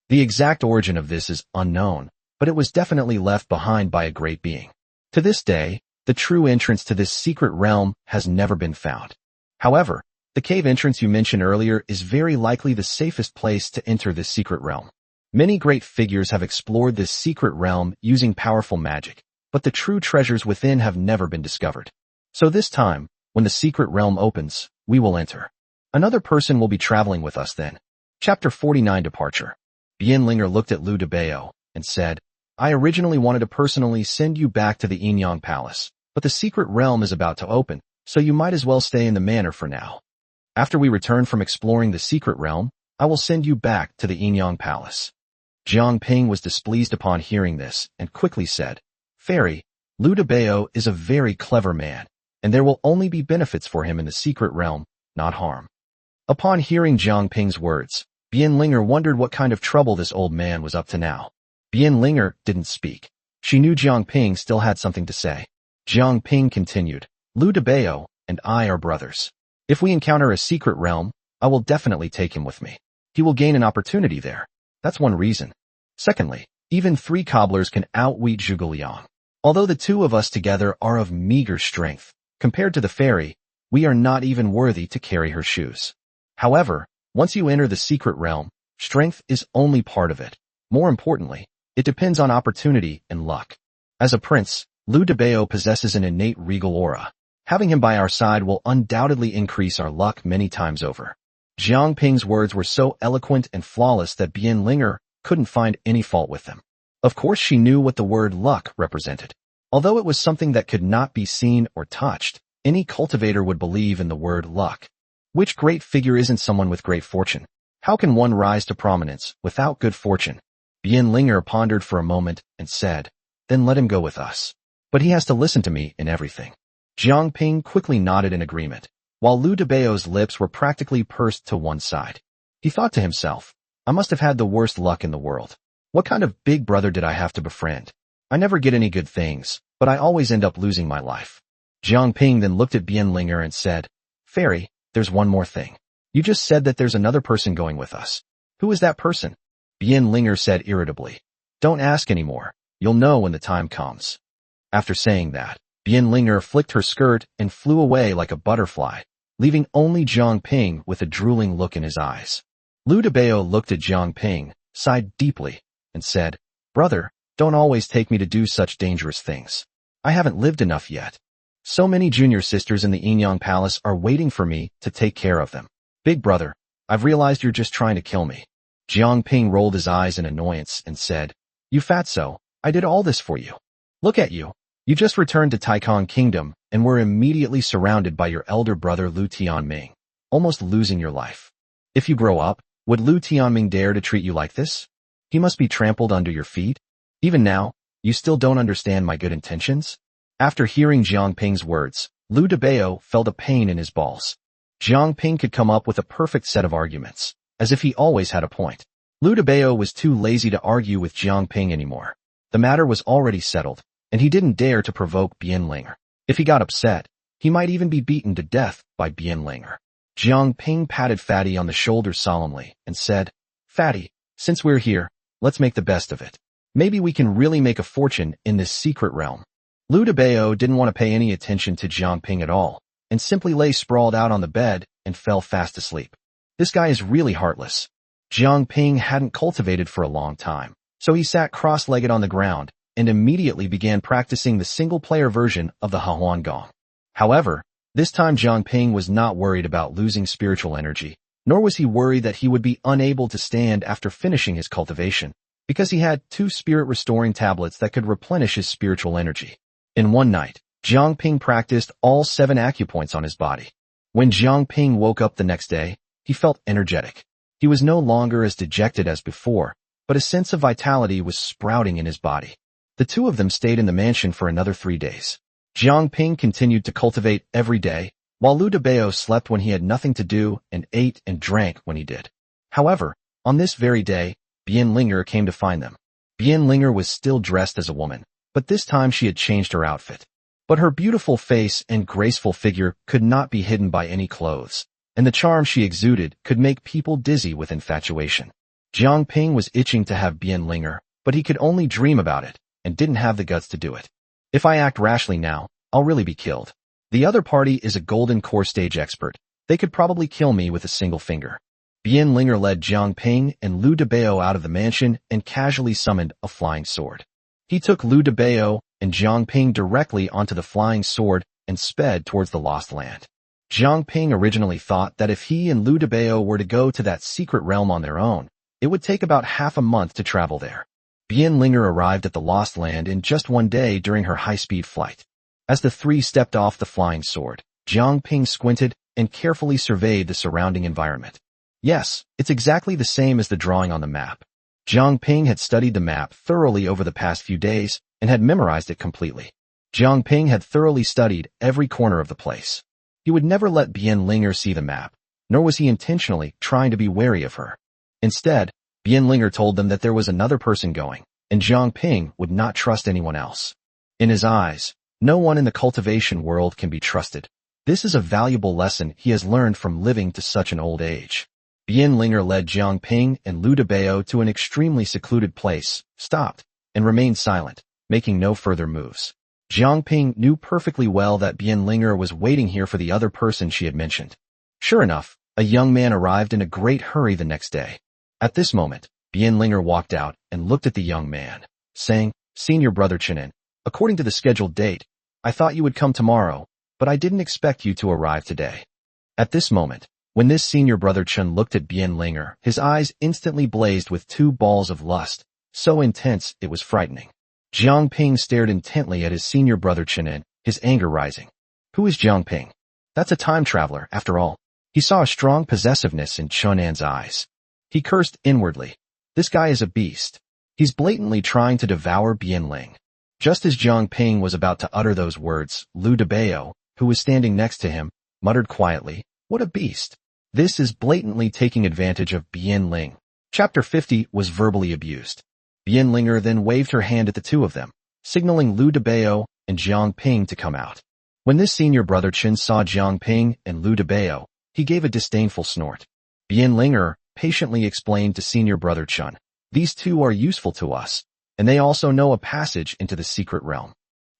The exact origin of this is unknown, but it was definitely left behind by a great being. To this day, the true entrance to this secret realm has never been found. However, the cave entrance you mentioned earlier is very likely the safest place to enter this secret realm. Many great figures have explored this secret realm using powerful magic, but the true treasures within have never been discovered. So this time, when the secret realm opens, we will enter. Another person will be traveling with us then." Chapter 49 Departure. Bianlinger looked at Lu Debao and said, "I originally wanted to personally send you back to the Inyang Palace, but the secret realm is about to open, so you might as well stay in the manor for now. After we return from exploring the secret realm, I will send you back to the Inyang Palace." Jiang Ping was displeased upon hearing this and quickly said, "Fairy, Lu Debao is a very clever man, and there will only be benefits for him in the secret realm, not harm." Upon hearing Jiang Ping's words, Bianlinger wondered what kind of trouble this old man was up to now. Bianlinger didn't speak. She knew Jiang Ping still had something to say. Jiang Ping continued, "Lu Debao and I are brothers. If we encounter a secret realm, I will definitely take him with me. He will gain an opportunity there. That's one reason. Secondly, even 3 cobblers can outwit Zhuge Liang. Although the 2 of us together are of meager strength, compared to the fairy, we are not even worthy to carry her shoes. However, once you enter the secret realm, strength is only part of it. More importantly, it depends on opportunity and luck. As a prince, Lu Debao possesses an innate regal aura. Having him by our side will undoubtedly increase our luck many times over." Jiang Ping's words were so eloquent and flawless that Bianlinger couldn't find any fault with them. Of course she knew what the word luck represented. Although it was something that could not be seen or touched, any cultivator would believe in the word luck. Which great figure isn't someone with great fortune? How can one rise to prominence without good fortune? Bianlinger pondered for a moment and said, "Then let him go with us. But he has to listen to me in everything." Jiang Ping quickly nodded in agreement, while Lu Debao's lips were practically pursed to one side. He thought to himself, "I must have had the worst luck in the world. What kind of big brother did I have to befriend? I never get any good things, but I always end up losing my life." Jiang Ping then looked at Bianlinger and said, "Fairy, there's one more thing. You just said that there's another person going with us. Who is that person?" Bianlinger said irritably, "Don't ask anymore. You'll know when the time comes." After saying that, Bianlinger flicked her skirt and flew away like a butterfly, leaving only Jiang Ping with a drooling look in his eyes. Lu Debao looked at Jiang Ping, sighed deeply, and said, "Brother, don't always take me to do such dangerous things. I haven't lived enough yet. So many junior sisters in the Inyang Palace are waiting for me to take care of them. Big brother, I've realized you're just trying to kill me." Jiang Ping rolled his eyes in annoyance and said, "You fatso, I did all this for you. Look at you. You just returned to Taikong Kingdom and were immediately surrounded by your elder brother Lu Tianming, almost losing your life. If you grow up, would Lu Tianming dare to treat you like this? He must be trampled under your feet. Even now, you still don't understand my good intentions? After hearing Jiang Ping's words, Lu Debao felt a pain in his balls. Jiang Ping could come up with a perfect set of arguments, as if he always had a point. Lu Debao was too lazy to argue with Jiang Ping anymore. The matter was already settled, and he didn't dare to provoke Bianlinger. If he got upset, he might even be beaten to death by Bianlinger. Jiang Ping patted Fatty on the shoulder solemnly and said, "Fatty, since we're here, let's make the best of it. Maybe we can really make a fortune in this secret realm." Lu Debao didn't want to pay any attention to Jiang Ping at all, and simply lay sprawled out on the bed and fell fast asleep. This guy is really heartless. Jiang Ping hadn't cultivated for a long time, so he sat cross-legged on the ground and immediately began practicing the single-player version of the Hahuan Gong. However, this time Jiang Ping was not worried about losing spiritual energy, nor was he worried that he would be unable to stand after finishing his cultivation, because he had 2 spirit-restoring tablets that could replenish his spiritual energy. In one night, Jiang Ping practiced all 7 acupoints on his body. When Jiang Ping woke up the next day, he felt energetic. He was no longer as dejected as before, but a sense of vitality was sprouting in his body. The two of them stayed in the mansion for another 3 days. Jiang Ping continued to cultivate every day, while Lu Debao slept when he had nothing to do and ate and drank when he did. However, on this very day, Bianlinger came to find them. Bianlinger was still dressed as a woman, but this time she had changed her outfit. But her beautiful face and graceful figure could not be hidden by any clothes, and the charm she exuded could make people dizzy with infatuation. Jiang Ping was itching to have Bianlinger, but he could only dream about it, and didn't have the guts to do it. If I act rashly now, I'll really be killed. The other party is a golden core stage expert. They could probably kill me with a single finger. Bianlinger led Jiang Ping and Lu Debao out of the mansion and casually summoned a flying sword. He took Lu Debao and Jiang Ping directly onto the flying sword and sped towards the lost land. Jiang Ping originally thought that if he and Lu Debao were to go to that secret realm on their own, it would take about half a month to travel there. Bianlinger arrived at the lost land in just 1 day during her high-speed flight. As the 3 stepped off the flying sword, Jiang Ping squinted and carefully surveyed the surrounding environment. Yes, it's exactly the same as the drawing on the map. Jiang Ping had studied the map thoroughly over the past few days and had memorized it completely. Jiang Ping had thoroughly studied every corner of the place. He would never let Bianlinger see the map, nor was he intentionally trying to be wary of her. Instead, Bianlinger told them that there was another person going, and Jiang Ping would not trust anyone else. In his eyes, no one in the cultivation world can be trusted. This is a valuable lesson he has learned from living to such an old age. Bianlinger led Jiang Ping and Lu Debao to an extremely secluded place, stopped, and remained silent, making no further moves. Jiang Ping knew perfectly well that Bianlinger was waiting here for the other person she had mentioned. Sure enough, a young man arrived in a great hurry the next day. At this moment, Bianlinger walked out and looked at the young man, saying, "Senior brother Chenin, according to the scheduled date, I thought you would come tomorrow, but I didn't expect you to arrive today." At this moment, when this senior brother Chen looked at Bianlinger, his eyes instantly blazed with 2 balls of lust, so intense it was frightening. Jiang Ping stared intently at his senior brother Chenin, his anger rising. Who is Jiang Ping? That's a time traveler, after all. He saw a strong possessiveness in Chunan's eyes. He cursed inwardly. This guy is a beast. He's blatantly trying to devour Bianling. Just as Jiang Ping was about to utter those words, Lu Debao, who was standing next to him, muttered quietly, "What a beast. This is blatantly taking advantage of Bianling." Chapter 50 was verbally abused. Bianlinger then waved her hand at the 2 of them, signaling Lu Debao and Jiang Ping to come out. When this senior brother Chen saw Jiang Ping and Lu Debao, he gave a disdainful snort. Bianlinger patiently explained to senior brother Chen, "These 2 are useful to us, and they also know a passage into the secret realm."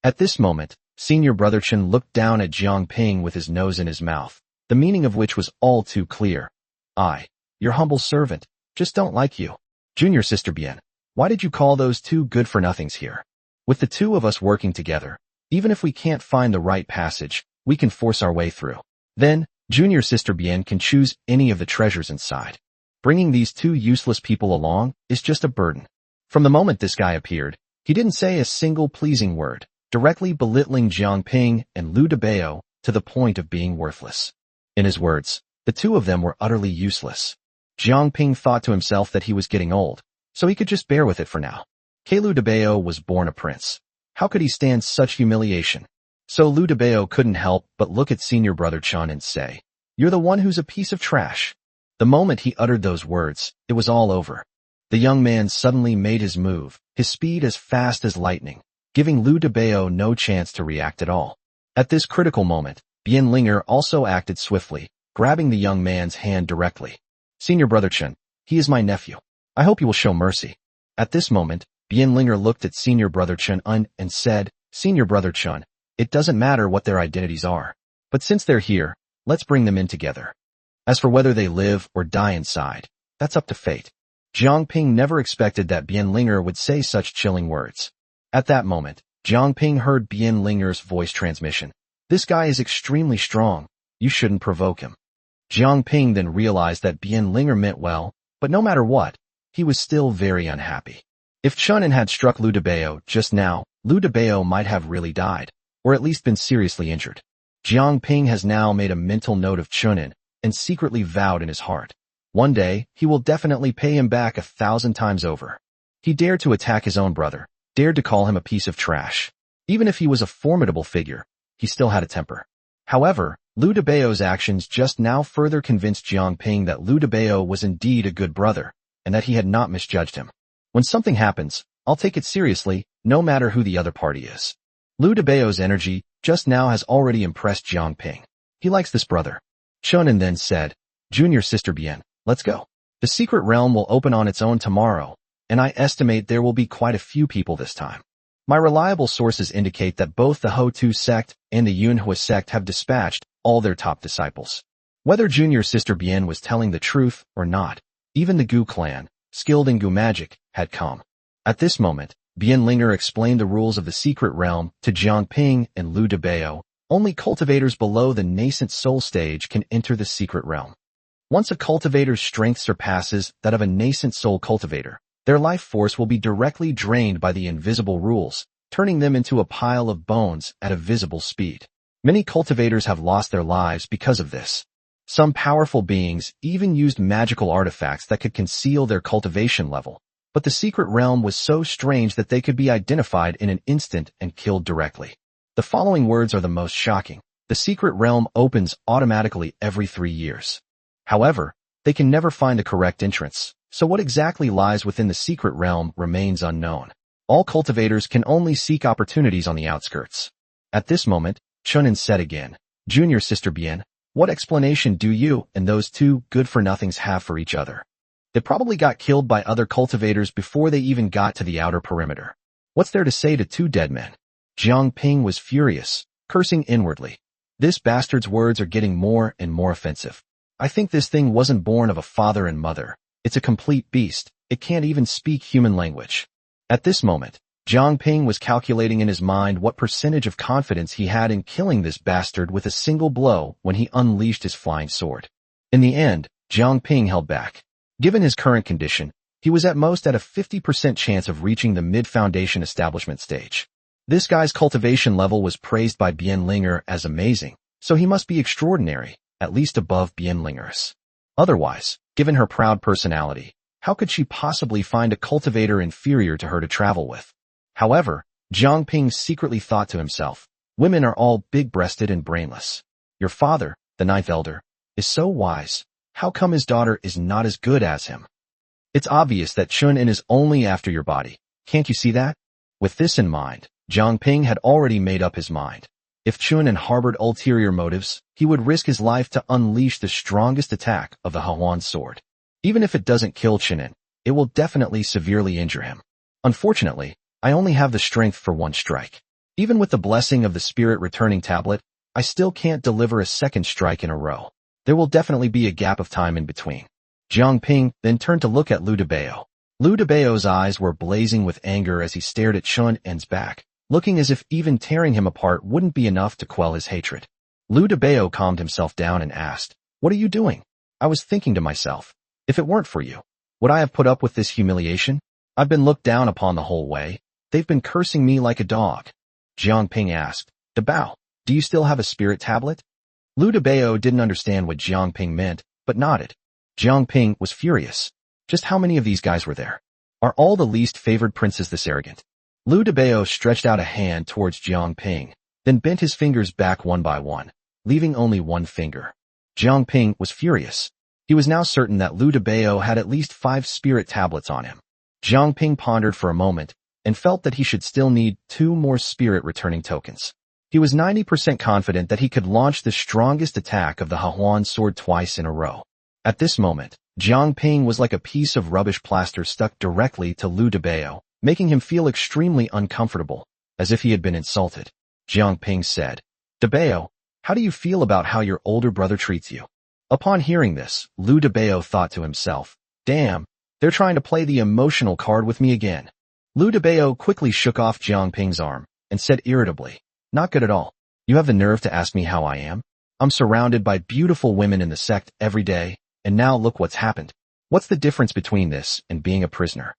At this moment, senior brother Chen looked down at Jiang Ping with his nose in his mouth, the meaning of which was all too clear. "I, your humble servant, just don't like you. Junior sister Bian, why did you call those 2 good-for-nothings here? With the 2 of us working together, even if we can't find the right passage, we can force our way through. Then, junior sister Bian can choose any of the treasures inside. Bringing these 2 useless people along is just a burden." From the moment this guy appeared, he didn't say a single pleasing word, directly belittling Jiang Ping and Lu Debao to the point of being worthless. In his words, the two of them were utterly useless. Jiang Ping thought to himself that he was getting old, so he could just bear with it for now. Lu Debao was born a prince. How could he stand such humiliation? So Lu Debao couldn't help but look at senior brother Chun and say, "You're the one who's a piece of trash." The moment he uttered those words, it was all over. The young man suddenly made his move, his speed as fast as lightning, giving Lu Debao no chance to react at all. At this critical moment, Bian Linger also acted swiftly, grabbing the young man's hand directly. "Senior brother Chun, he is my nephew. I hope you will show mercy." At this moment, Bian Linger looked at senior brother Chun and said, "Senior brother Chun, it doesn't matter what their identities are. But since they're here, let's bring them in together. As for whether they live or die inside, that's up to fate." Jiang Ping never expected that Bian Linger would say such chilling words. At that moment, Jiang Ping heard Bian Linger's voice transmission. "This guy is extremely strong. You shouldn't provoke him." Jiang Ping then realized that Bian Linger meant well, but no matter what, he was still very unhappy. If Chunin had struck Lu Debao just now, Lu Debao might have really died, or at least been seriously injured. Jiang Ping has now made a mental note of Chunin and secretly vowed in his heart, one day he will definitely pay him back 1,000 times over. He dared to attack his own brother, dared to call him a piece of trash. Even if he was a formidable figure, he still had a temper. However, Lu Debao's actions just now further convinced Jiang Ping that Lu Debao was indeed a good brother, and that he had not misjudged him. When something happens, I'll take it seriously, no matter who the other party is. Lu Debao's energy just now has already impressed Jiang Ping. He likes this brother. Chunin then said, "Junior sister Bian, let's go. The secret realm will open on its own tomorrow, and I estimate there will be quite a few people this time. My reliable sources indicate that both the Ho-Tu sect and the Yunhua sect have dispatched all their top disciples." Whether junior sister Bian was telling the truth or not, even the Gu clan, skilled in Gu magic, had come. At this moment, Bian Linger explained the rules of the secret realm to Jiang Ping and Lu Debao. Only cultivators below the nascent soul stage can enter the secret realm. Once a cultivator's strength surpasses that of a nascent soul cultivator, their life force will be directly drained by the invisible rules, turning them into a pile of bones at a visible speed. Many cultivators have lost their lives because of this. Some powerful beings even used magical artifacts that could conceal their cultivation level, but the secret realm was so strange that they could be identified in an instant and killed directly. The following words are the most shocking. The secret realm opens automatically every 3 years. However, they can never find a correct entrance, so what exactly lies within the secret realm remains unknown. All cultivators can only seek opportunities on the outskirts. At this moment, Chunin said again, "Junior sister Bian, what explanation do you and those two good-for-nothings have for each other? They probably got killed by other cultivators before they even got to the outer perimeter. What's there to say to two dead men?" Jiang Ping was furious, cursing inwardly. This bastard's words are getting more and more offensive. I think this thing wasn't born of a father and mother. It's a complete beast. It can't even speak human language. At this moment, Jiang Ping was calculating in his mind what percentage of confidence he had in killing this bastard with a single blow when he unleashed his flying sword. In the end, Jiang Ping held back. Given his current condition, he was at most at a 50% chance of reaching the mid-foundation establishment stage. This guy's cultivation level was praised by Bian Linger as amazing, so he must be extraordinary, at least above Bian Linger's. Otherwise, given her proud personality, how could she possibly find a cultivator inferior to her to travel with? However, Jiang Ping secretly thought to himself, women are all big-breasted and brainless. Your father, the ninth elder, is so wise. How come his daughter is not as good as him? It's obvious that Chunin is only after your body. Can't you see that? With this in mind, Jiang Ping had already made up his mind. If Chunin harbored ulterior motives, he would risk his life to unleash the strongest attack of the Hahuan sword. Even if it doesn't kill Chunin, it will definitely severely injure him. Unfortunately, I only have the strength for one strike. Even with the blessing of the spirit returning tablet, I still can't deliver a second strike in a row. There will definitely be a gap of time in between. Jiang Ping then turned to look at Lu Debao. Lu Debao's eyes were blazing with anger as he stared at Chunin's back, looking as if even tearing him apart wouldn't be enough to quell his hatred. Lu Debao calmed himself down and asked, "What are you doing?" "I was thinking to myself, if it weren't for you, would I have put up with this humiliation? I've been looked down upon the whole way. They've been cursing me like a dog." Jiang Ping asked. Dabao, do you still have a spirit tablet? Lu Dabao didn't understand what Jiang Ping meant, but nodded. Jiang Ping was furious. Just how many of these guys were there? Are all the least favored princes this arrogant? Lu Dabao stretched out a hand towards Jiang Ping, then bent his fingers back one by one, leaving only one finger. Jiang Ping was furious. He was now certain that Lu Dabao had at least 5 spirit tablets on him. Jiang Ping pondered for a moment and felt that he should still need 2 more spirit returning tokens. He was 90% confident that he could launch the strongest attack of the Hahuan sword twice in a row. At this moment, Jiang Ping was like a piece of rubbish plaster stuck directly to Lu Dabao, making him feel extremely uncomfortable, as if he had been insulted. Jiang Ping said, Dabao, how do you feel about how your older brother treats you? Upon hearing this, Lu Dabao thought to himself, damn, they're trying to play the emotional card with me again. Lu Dabao quickly shook off Jiang Ping's arm and said irritably, not good at all. You have the nerve to ask me how I am? I'm surrounded by beautiful women in the sect every day, and now look what's happened. What's the difference between this and being a prisoner?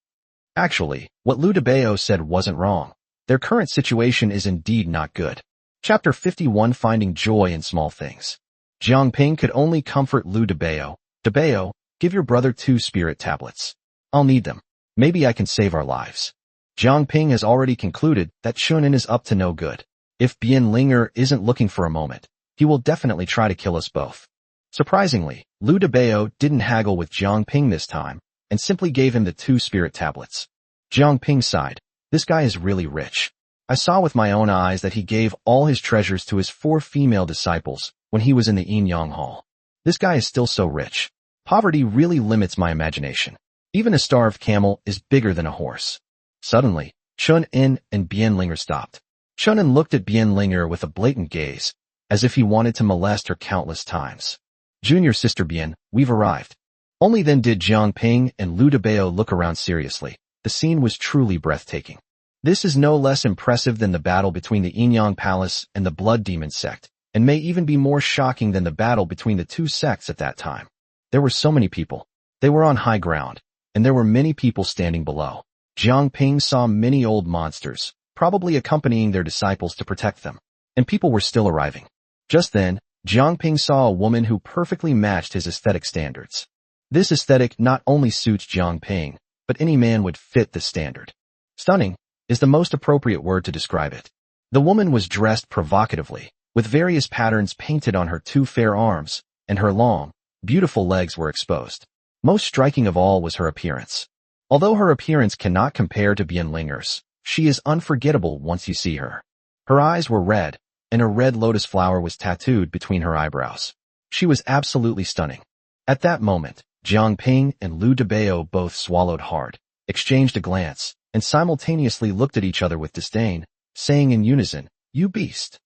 Actually, what Lu Dabao said wasn't wrong. Their current situation is indeed not good. Chapter 51 Finding Joy in Small Things. Jiang Ping could only comfort Lu Dabao. Dabao, give your brother 2 spirit tablets. I'll need them. Maybe I can save our lives. Jiang Ping has already concluded that Chunin is up to no good. If Bian Linger isn't looking for a moment, he will definitely try to kill us both. Surprisingly, Lu Dabao didn't haggle with Jiang Ping this time, and simply gave him the 2 spirit tablets. Jiang Ping sighed. This guy is really rich. I saw with my own eyes that he gave all his treasures to his 4 female disciples when he was in the Yin Yang Hall. This guy is still so rich. Poverty really limits my imagination. Even a starved camel is bigger than a horse. Suddenly, Chun-In and Bian Linger stopped. Chun-In looked at Bian Linger with a blatant gaze, as if he wanted to molest her countless times. Junior sister Bian, we've arrived. Only then did Jiang Ping and Lu Dabao look around seriously. The scene was truly breathtaking. This is no less impressive than the battle between the Yin-Yang Palace and the Blood Demon sect, and may even be more shocking than the battle between the 2 sects at that time. There were so many people. They were on high ground, and there were many people standing below. Jiang Ping saw many old monsters, probably accompanying their disciples to protect them, and people were still arriving. Just then, Jiang Ping saw a woman who perfectly matched his aesthetic standards. This aesthetic not only suits Jiang Ping, but any man would fit the standard. Stunning is the most appropriate word to describe it. The woman was dressed provocatively, with various patterns painted on her 2 fair arms, and her long, beautiful legs were exposed. Most striking of all was her appearance. Although her appearance cannot compare to Bian Linger's, she is unforgettable once you see her. Her eyes were red, and a red lotus flower was tattooed between her eyebrows. She was absolutely stunning. At that moment, Jiang Ping and Lu Dabao both swallowed hard, exchanged a glance, and simultaneously looked at each other with disdain, saying in unison, "You beast."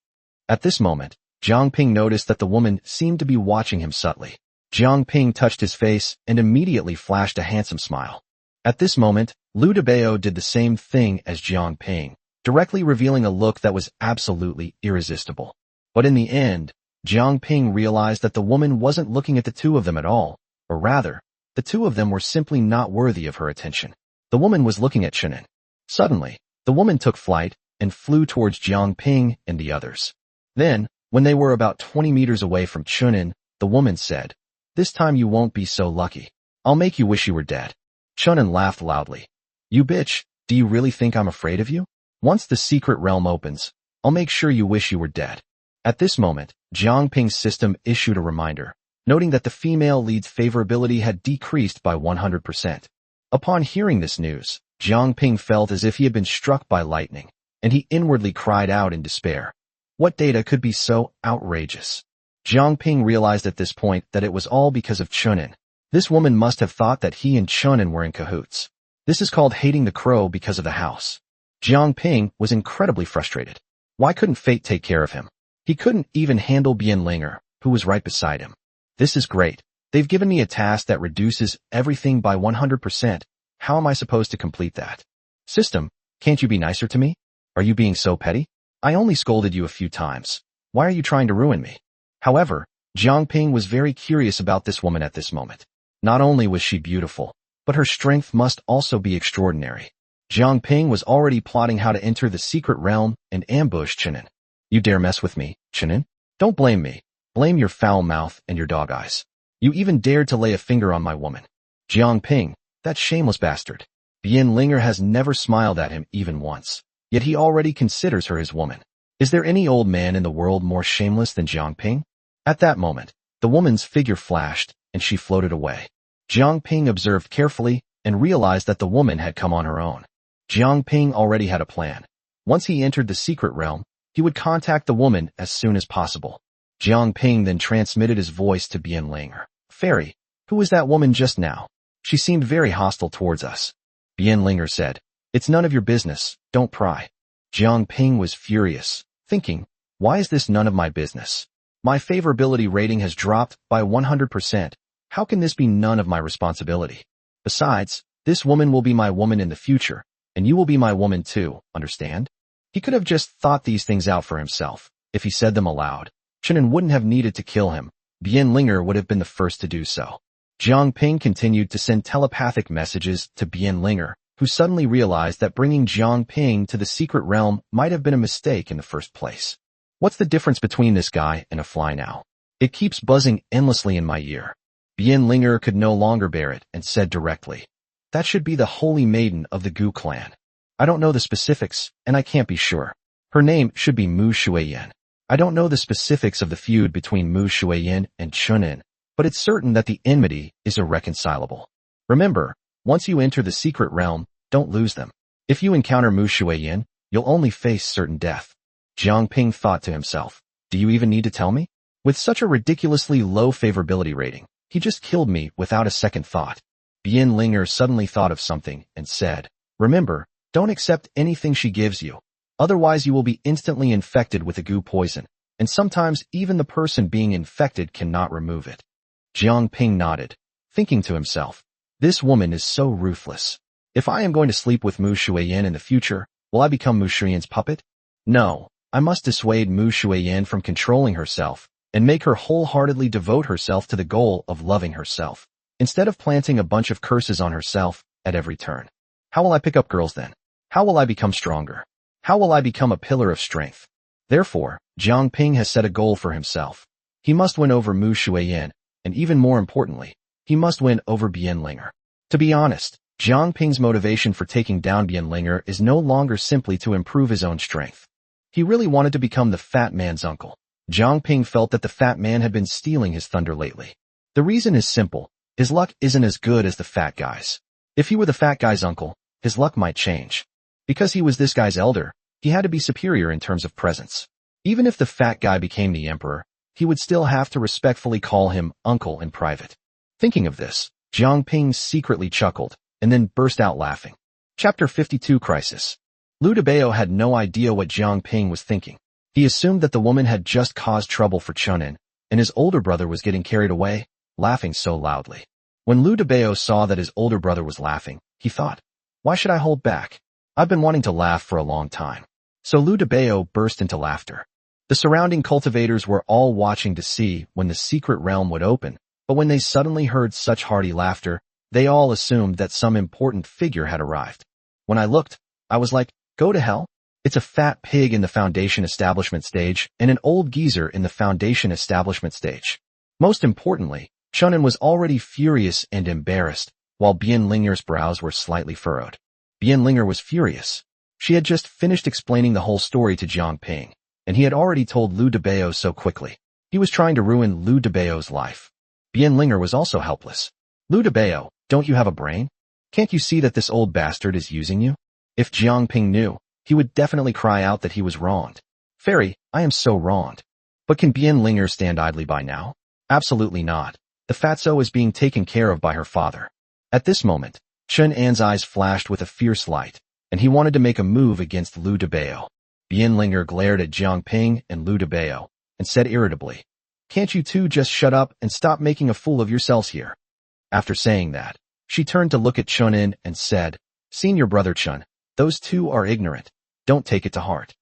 At this moment, Jiang Ping noticed that the woman seemed to be watching him subtly. Jiang Ping touched his face and immediately flashed a handsome smile. At this moment, Lu Dabao did the same thing as Jiang Ping, directly revealing a look that was absolutely irresistible. But in the end, Jiang Ping realized that the woman wasn't looking at the 2 of them at all, or rather, the 2 of them were simply not worthy of her attention. The woman was looking at Chunin. Suddenly, the woman took flight and flew towards Jiang Ping and the others. Then, when they were about 20 meters away from Chunin, the woman said, "This time you won't be so lucky. I'll make you wish you were dead." Chunin laughed loudly. "You bitch, do you really think I'm afraid of you? Once the secret realm opens, I'll make sure you wish you were dead." At this moment, Jiang Ping's system issued a reminder, noting that the female lead's favorability had decreased by 100%. Upon hearing this news, Jiang Ping felt as if he had been struck by lightning, and he inwardly cried out in despair. What data could be so outrageous? Jiang Ping realized at this point that it was all because of Chunin. This woman must have thought that he and Chunin were in cahoots. This is called hating the crow because of the house. Jiang Ping was incredibly frustrated. Why couldn't fate take care of him? He couldn't even handle Bian Linger, who was right beside him. This is great. They've given me a task that reduces everything by 100%. How am I supposed to complete that? System, can't you be nicer to me? Are you being so petty? I only scolded you a few times. Why are you trying to ruin me? However, Jiang Ping was very curious about this woman at this moment. Not only was she beautiful, but her strength must also be extraordinary. Jiang Ping was already plotting how to enter the secret realm and ambush Chenin. You dare mess with me, Chenin? Don't blame me. Blame your foul mouth and your dog eyes. You even dared to lay a finger on my woman. Jiang Ping, that shameless bastard. Bian Linger has never smiled at him even once. Yet he already considers her his woman. Is there any old man in the world more shameless than Jiang Ping? At that moment, the woman's figure flashed, and she floated away. Jiang Ping observed carefully and realized that the woman had come on her own. Jiang Ping already had a plan. Once he entered the secret realm, he would contact the woman as soon as possible. Jiang Ping then transmitted his voice to Bian Linger. Fairy, who was that woman just now? She seemed very hostile towards us. Bian Linger said, It's none of your business, don't pry. Jiang Ping was furious, thinking, why is this none of my business? My favorability rating has dropped by 100%. How can this be none of my responsibility? Besides, this woman will be my woman in the future, and you will be my woman too, understand? He could have just thought these things out for himself. If he said them aloud, Chenin wouldn't have needed to kill him. Bian Linger would have been the first to do so. Jiang Ping continued to send telepathic messages to Bian Linger, who suddenly realized that bringing Jiang Ping to the secret realm might have been a mistake in the first place. What's the difference between this guy and a fly now? It keeps buzzing endlessly in my ear. Bian Linger could no longer bear it and said directly, That should be the holy maiden of the Gu clan. I don't know the specifics, and I can't be sure. Her name should be Mu Shuiyan. I don't know the specifics of the feud between Mu Shuiyan and Chunin, but it's certain that the enmity is irreconcilable. Remember, once you enter the secret realm, don't lose them. If you encounter Mu Shuiyan, you'll only face certain death. Jiang Ping thought to himself, do you even need to tell me? With such a ridiculously low favorability rating, he just killed me without a second thought. Bian Linger suddenly thought of something and said, Remember, don't accept anything she gives you. Otherwise you will be instantly infected with a goo poison, and sometimes even the person being infected cannot remove it. Jiang Ping nodded, thinking to himself, this woman is so ruthless. If I am going to sleep with Mu Shuiyan in the future, will I become Mu Shuiyan's puppet? No, I must dissuade Mu Shuiyan from controlling herself and make her wholeheartedly devote herself to the goal of loving herself, instead of planting a bunch of curses on herself at every turn. How will I pick up girls then? How will I become stronger? How will I become a pillar of strength? Therefore, Jiang Ping has set a goal for himself. He must win over Mu Shuiyan, and even more importantly, he must win over Bian Linger. To be honest, Jiang Ping's motivation for taking down Bian Linger is no longer simply to improve his own strength. He really wanted to become the fat man's uncle. Jiang Ping felt that the fat man had been stealing his thunder lately. The reason is simple. His luck isn't as good as the fat guy's. If he were the fat guy's uncle, his luck might change. Because he was this guy's elder, he had to be superior in terms of presence. Even if the fat guy became the emperor, he would still have to respectfully call him uncle in private. Thinking of this, Jiang Ping secretly chuckled, and then burst out laughing. Chapter 52 Crisis. Lu Debao had no idea what Jiang Ping was thinking. He assumed that the woman had just caused trouble for Chunin, and his older brother was getting carried away, laughing so loudly. When Lu Debao saw that his older brother was laughing, he thought, why should I hold back? I've been wanting to laugh for a long time. So Lu Debao burst into laughter. The surrounding cultivators were all watching to see when the secret realm would open, but when they suddenly heard such hearty laughter, they all assumed that some important figure had arrived. When I looked, I was like, go to hell? It's a fat pig in the foundation establishment stage and an old geezer in the foundation establishment stage. Most importantly, Chunin was already furious and embarrassed, while Bian Linger's brows were slightly furrowed. Bian Linger was furious. She had just finished explaining the whole story to Jiang Ping, and he had already told Lu Debao so quickly. He was trying to ruin Lu Debao's life. Bian Linger was also helpless. Lu Debao, don't you have a brain? Can't you see that this old bastard is using you? If Jiang Ping knew, he would definitely cry out that he was wronged. Fairy, I am so wronged. But can Bian Linger stand idly by now? Absolutely not. The fatso is being taken care of by her father. At this moment, Chen An's eyes flashed with a fierce light, and he wanted to make a move against Lu Debao. Bian Linger glared at Jiang Ping and Lu Debao, and said irritably, can't you two just shut up and stop making a fool of yourselves here? After saying that, she turned to look at Chunin and said, Senior brother Chun, those two are ignorant. Don't take it to heart.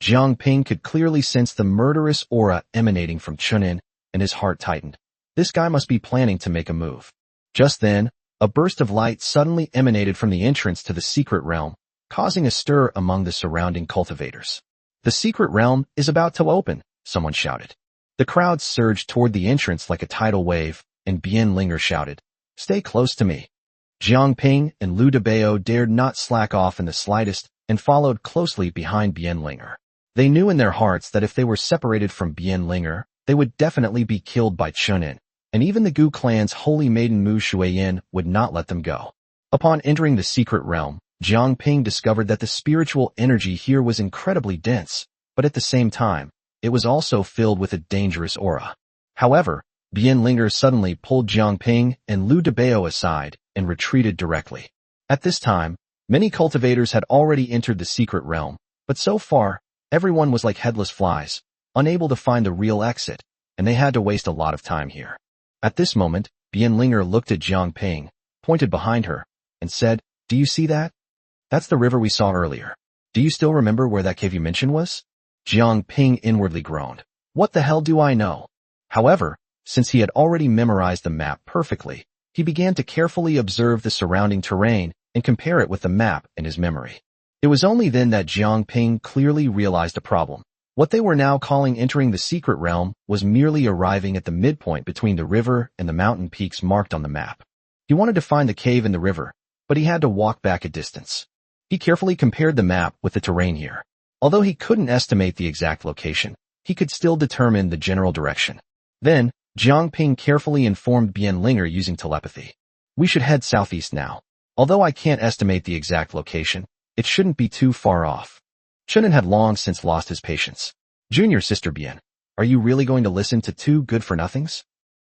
Jiang Ping could clearly sense the murderous aura emanating from Chunin, and his heart tightened. This guy must be planning to make a move. Just then, a burst of light suddenly emanated from the entrance to the secret realm, causing a stir among the surrounding cultivators. The secret realm is about to open, someone shouted. The crowd surged toward the entrance like a tidal wave, and Bien Linger shouted, "Stay close to me." Jiang Ping and Lu Debao dared not slack off in the slightest and followed closely behind Bien Linger. They knew in their hearts that if they were separated from Bien Linger, they would definitely be killed by Chunin, and even the Gu clan's holy maiden Mu Shuiyin would not let them go. Upon entering the secret realm, Jiang Ping discovered that the spiritual energy here was incredibly dense, but at the same time, it was also filled with a dangerous aura. However, Bien Linger suddenly pulled Jiang Ping and Lu Debao aside and retreated directly. At this time, many cultivators had already entered the secret realm, but so far, everyone was like headless flies, unable to find the real exit, and they had to waste a lot of time here. At this moment, Bien Linger looked at Jiang Ping, pointed behind her, and said, "Do you see that? That's the river we saw earlier. Do you still remember where that cave you mentioned was?" Jiang Ping inwardly groaned. What the hell do I know? However, since he had already memorized the map perfectly, he began to carefully observe the surrounding terrain and compare it with the map in his memory. It was only then that Jiang Ping clearly realized a problem. What they were now calling entering the secret realm was merely arriving at the midpoint between the river and the mountain peaks marked on the map. He wanted to find the cave in the river, but he had to walk back a distance. He carefully compared the map with the terrain here. Although he couldn't estimate the exact location, he could still determine the general direction. Then, Jiang Ping carefully informed Bien Linger using telepathy. "We should head southeast now. Although I can't estimate the exact location, it shouldn't be too far off." Chunin had long since lost his patience. "Junior Sister Bien, are you really going to listen to two good-for-nothings?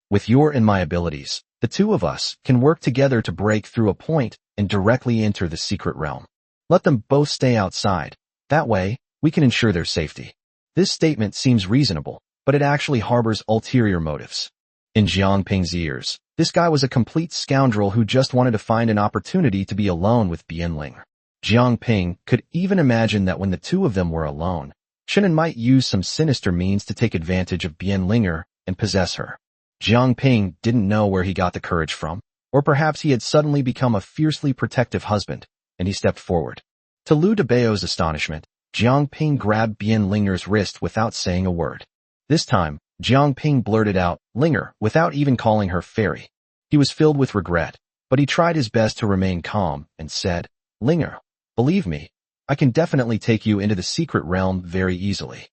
With your and my abilities, the two of us can work together to break through a point and directly enter the secret realm. Let them both stay outside. That way, we can ensure their safety." This statement seems reasonable, but it actually harbors ulterior motives. In Jiang Ping's ears, this guy was a complete scoundrel who just wanted to find an opportunity to be alone with Bien Linger. Jiang Ping could even imagine that when the two of them were alone, Chunin might use some sinister means to take advantage of Bien Linger and possess her. Jiang Ping didn't know where he got the courage from, or perhaps he had suddenly become a fiercely protective husband, and he stepped forward. To Lu Debao's astonishment, Jiang Ping grabbed Bien Linger's wrist without saying a word. This time, Jiang Ping blurted out, "Linger," without even calling her fairy. He was filled with regret, but he tried his best to remain calm and said, "Linger, believe me, I can definitely take you into the secret realm very easily.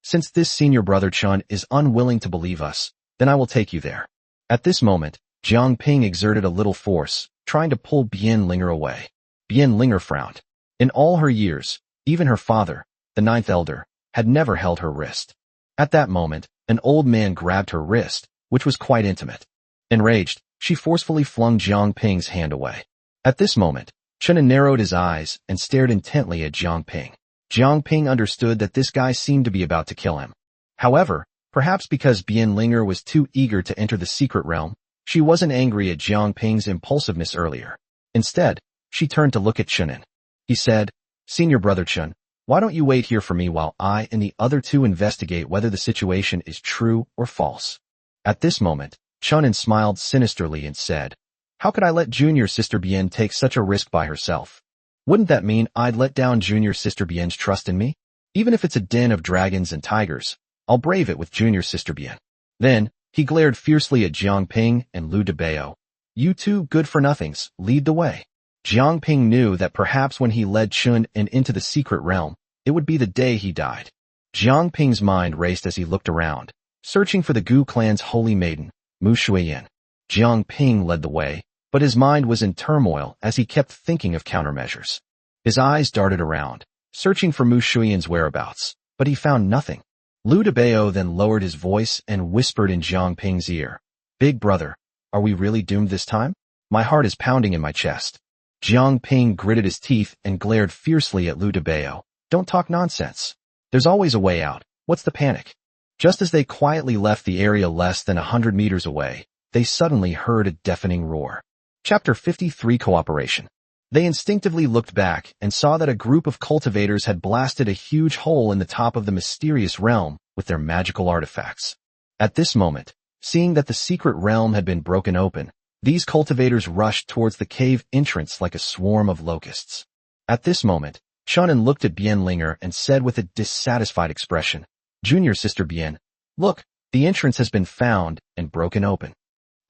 Since this senior brother Chun is unwilling to believe us, then I will take you there." At this moment, Jiang Ping exerted a little force, trying to pull Bien Linger away. Bien Linger frowned. In all her years, even her father, the ninth elder, had never held her wrist. At that moment, an old man grabbed her wrist, which was quite intimate. Enraged, she forcefully flung Jiang Ping's hand away. At this moment, Chunin narrowed his eyes and stared intently at Jiang Ping. Jiang Ping understood that this guy seemed to be about to kill him. However, perhaps because Bien Linger was too eager to enter the secret realm, she wasn't angry at Jiang Ping's impulsiveness earlier. Instead, she turned to look at Chunin. He said, "Senior brother Chun, why don't you wait here for me while I and the other two investigate whether the situation is true or false?" At this moment, Chunin smiled sinisterly and said, "How could I let Junior Sister Bien take such a risk by herself? Wouldn't that mean I'd let down Junior Sister Bien's trust in me? Even if it's a den of dragons and tigers, I'll brave it with Junior Sister Bien." Then, he glared fiercely at Jiang Ping and Lu Debao. "You two good-for-nothings, lead the way." Jiang Ping knew that perhaps when he led Chun into the secret realm, it would be the day he died. Jiang Ping's mind raced as he looked around, searching for the Gu clan's holy maiden, Mu Shuiyin. Jiang Ping led the way, but his mind was in turmoil as he kept thinking of countermeasures. His eyes darted around, searching for Mu Shuiyin's whereabouts, but he found nothing. Lu Debao then lowered his voice and whispered in Jiang Ping's ear, "Big brother, are we really doomed this time? My heart is pounding in my chest." Jiang Ping gritted his teeth and glared fiercely at Lu Debao. "Don't talk nonsense. There's always a way out. What's the panic?" Just as they quietly left the area less than 100 meters away, they suddenly heard a deafening roar. Chapter 53 Cooperation. They instinctively looked back and saw that a group of cultivators had blasted a huge hole in the top of the mysterious realm with their magical artifacts. At this moment, seeing that the secret realm had been broken open, these cultivators rushed towards the cave entrance like a swarm of locusts. At this moment, Chunin looked at Bien Linger and said with a dissatisfied expression, "Junior sister Bien, look, the entrance has been found and broken open.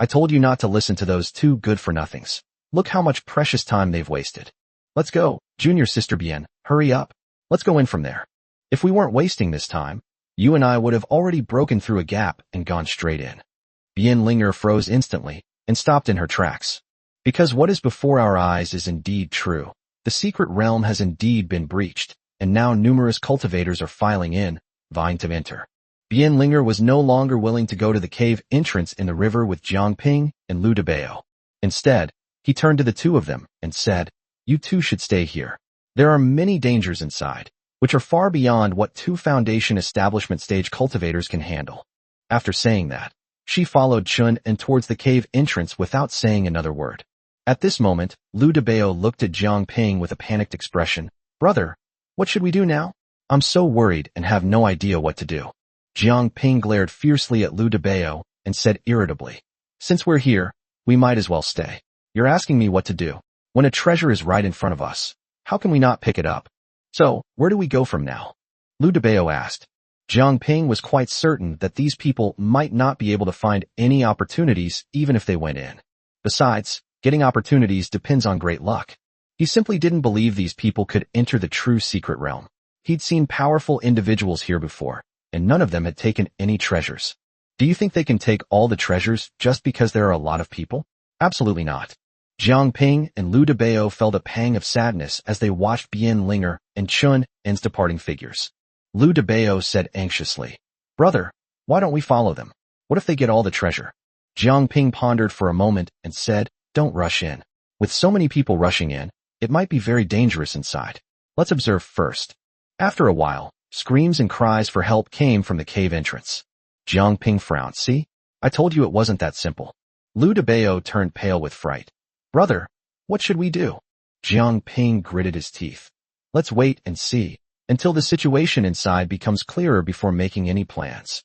I told you not to listen to those two good-for-nothings. Look how much precious time they've wasted. Let's go, junior sister Bien, hurry up. Let's go in from there. If we weren't wasting this time, you and I would have already broken through a gap and gone straight in." Bien Linger froze instantly and stopped in her tracks. Because what is before our eyes is indeed true. The secret realm has indeed been breached, and now numerous cultivators are filing in, vying to enter. Bien Linger was no longer willing to go to the cave entrance in the river with Jiang Ping and Lu Debao. Instead, he turned to the two of them and said, "You two should stay here. There are many dangers inside, which are far beyond what two foundation establishment stage cultivators can handle." After saying that, she followed Chun and towards the cave entrance without saying another word. At this moment, Lu Debao looked at Jiang Ping with a panicked expression. "Brother, what should we do now? I'm so worried and have no idea what to do." Jiang Ping glared fiercely at Lu Debao and said irritably, "Since we're here, we might as well stay. You're asking me what to do. When a treasure is right in front of us, how can we not pick it up? So, where do we go from now?" Lu Debao asked. Jiang Ping was quite certain that these people might not be able to find any opportunities even if they went in. Besides, getting opportunities depends on great luck. He simply didn't believe these people could enter the true secret realm. He'd seen powerful individuals here before, and none of them had taken any treasures. Do you think they can take all the treasures just because there are a lot of people? Absolutely not. Jiang Ping and Lu Debao felt a pang of sadness as they watched Bien Linger and Chun En's departing figures. Lu Debao said anxiously, "Brother, why don't we follow them? What if they get all the treasure?" Jiang Ping pondered for a moment and said, "Don't rush in. With so many people rushing in, it might be very dangerous inside. Let's observe first." After a while, screams and cries for help came from the cave entrance. Jiang Ping frowned. "See? I told you it wasn't that simple." Lu Debao turned pale with fright. "Brother, what should we do?" Jiang Ping gritted his teeth. "Let's wait and see, until the situation inside becomes clearer before making any plans."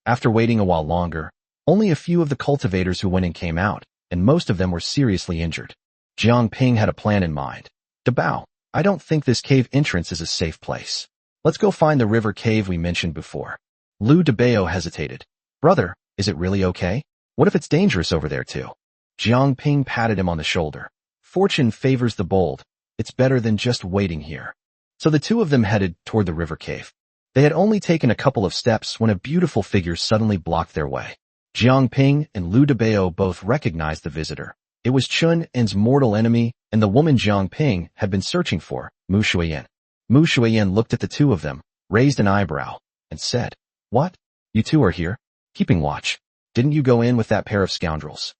After waiting a while longer, only a few of the cultivators who went in came out, and most of them were seriously injured. Jiang Ping had a plan in mind. "Debao, I don't think this cave entrance is a safe place. Let's go find the river cave we mentioned before." Lu Debao hesitated. "Brother, is it really okay? What if it's dangerous over there too?" Jiang Ping patted him on the shoulder. "Fortune favors the bold. It's better than just waiting here." So the two of them headed toward the river cave. They had only taken a couple of steps when a beautiful figure suddenly blocked their way. Jiang Ping and Lu Debao both recognized the visitor. It was Chun En's mortal enemy and the woman Jiang Ping had been searching for, Mu Shuiyan. Mu Shuiyan looked at the two of them, raised an eyebrow, and said, "What? You two are here? Keeping watch. Didn't you go in with that pair of scoundrels?"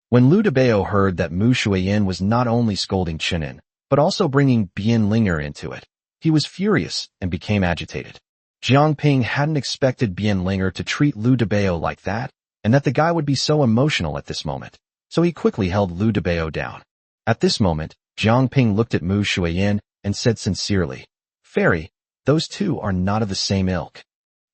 When Lu Debao heard that Mu Shuiyan was not only scolding Chun En, but also bringing Bien Linger into it, he was furious and became agitated. Jiang Ping hadn't expected Bien Linger to treat Lu Debao like that, and that the guy would be so emotional at this moment, so he quickly held Lu Debao down. At this moment, Jiang Ping looked at Mu Shuiyan and said sincerely, "Fairy, those two are not of the same ilk.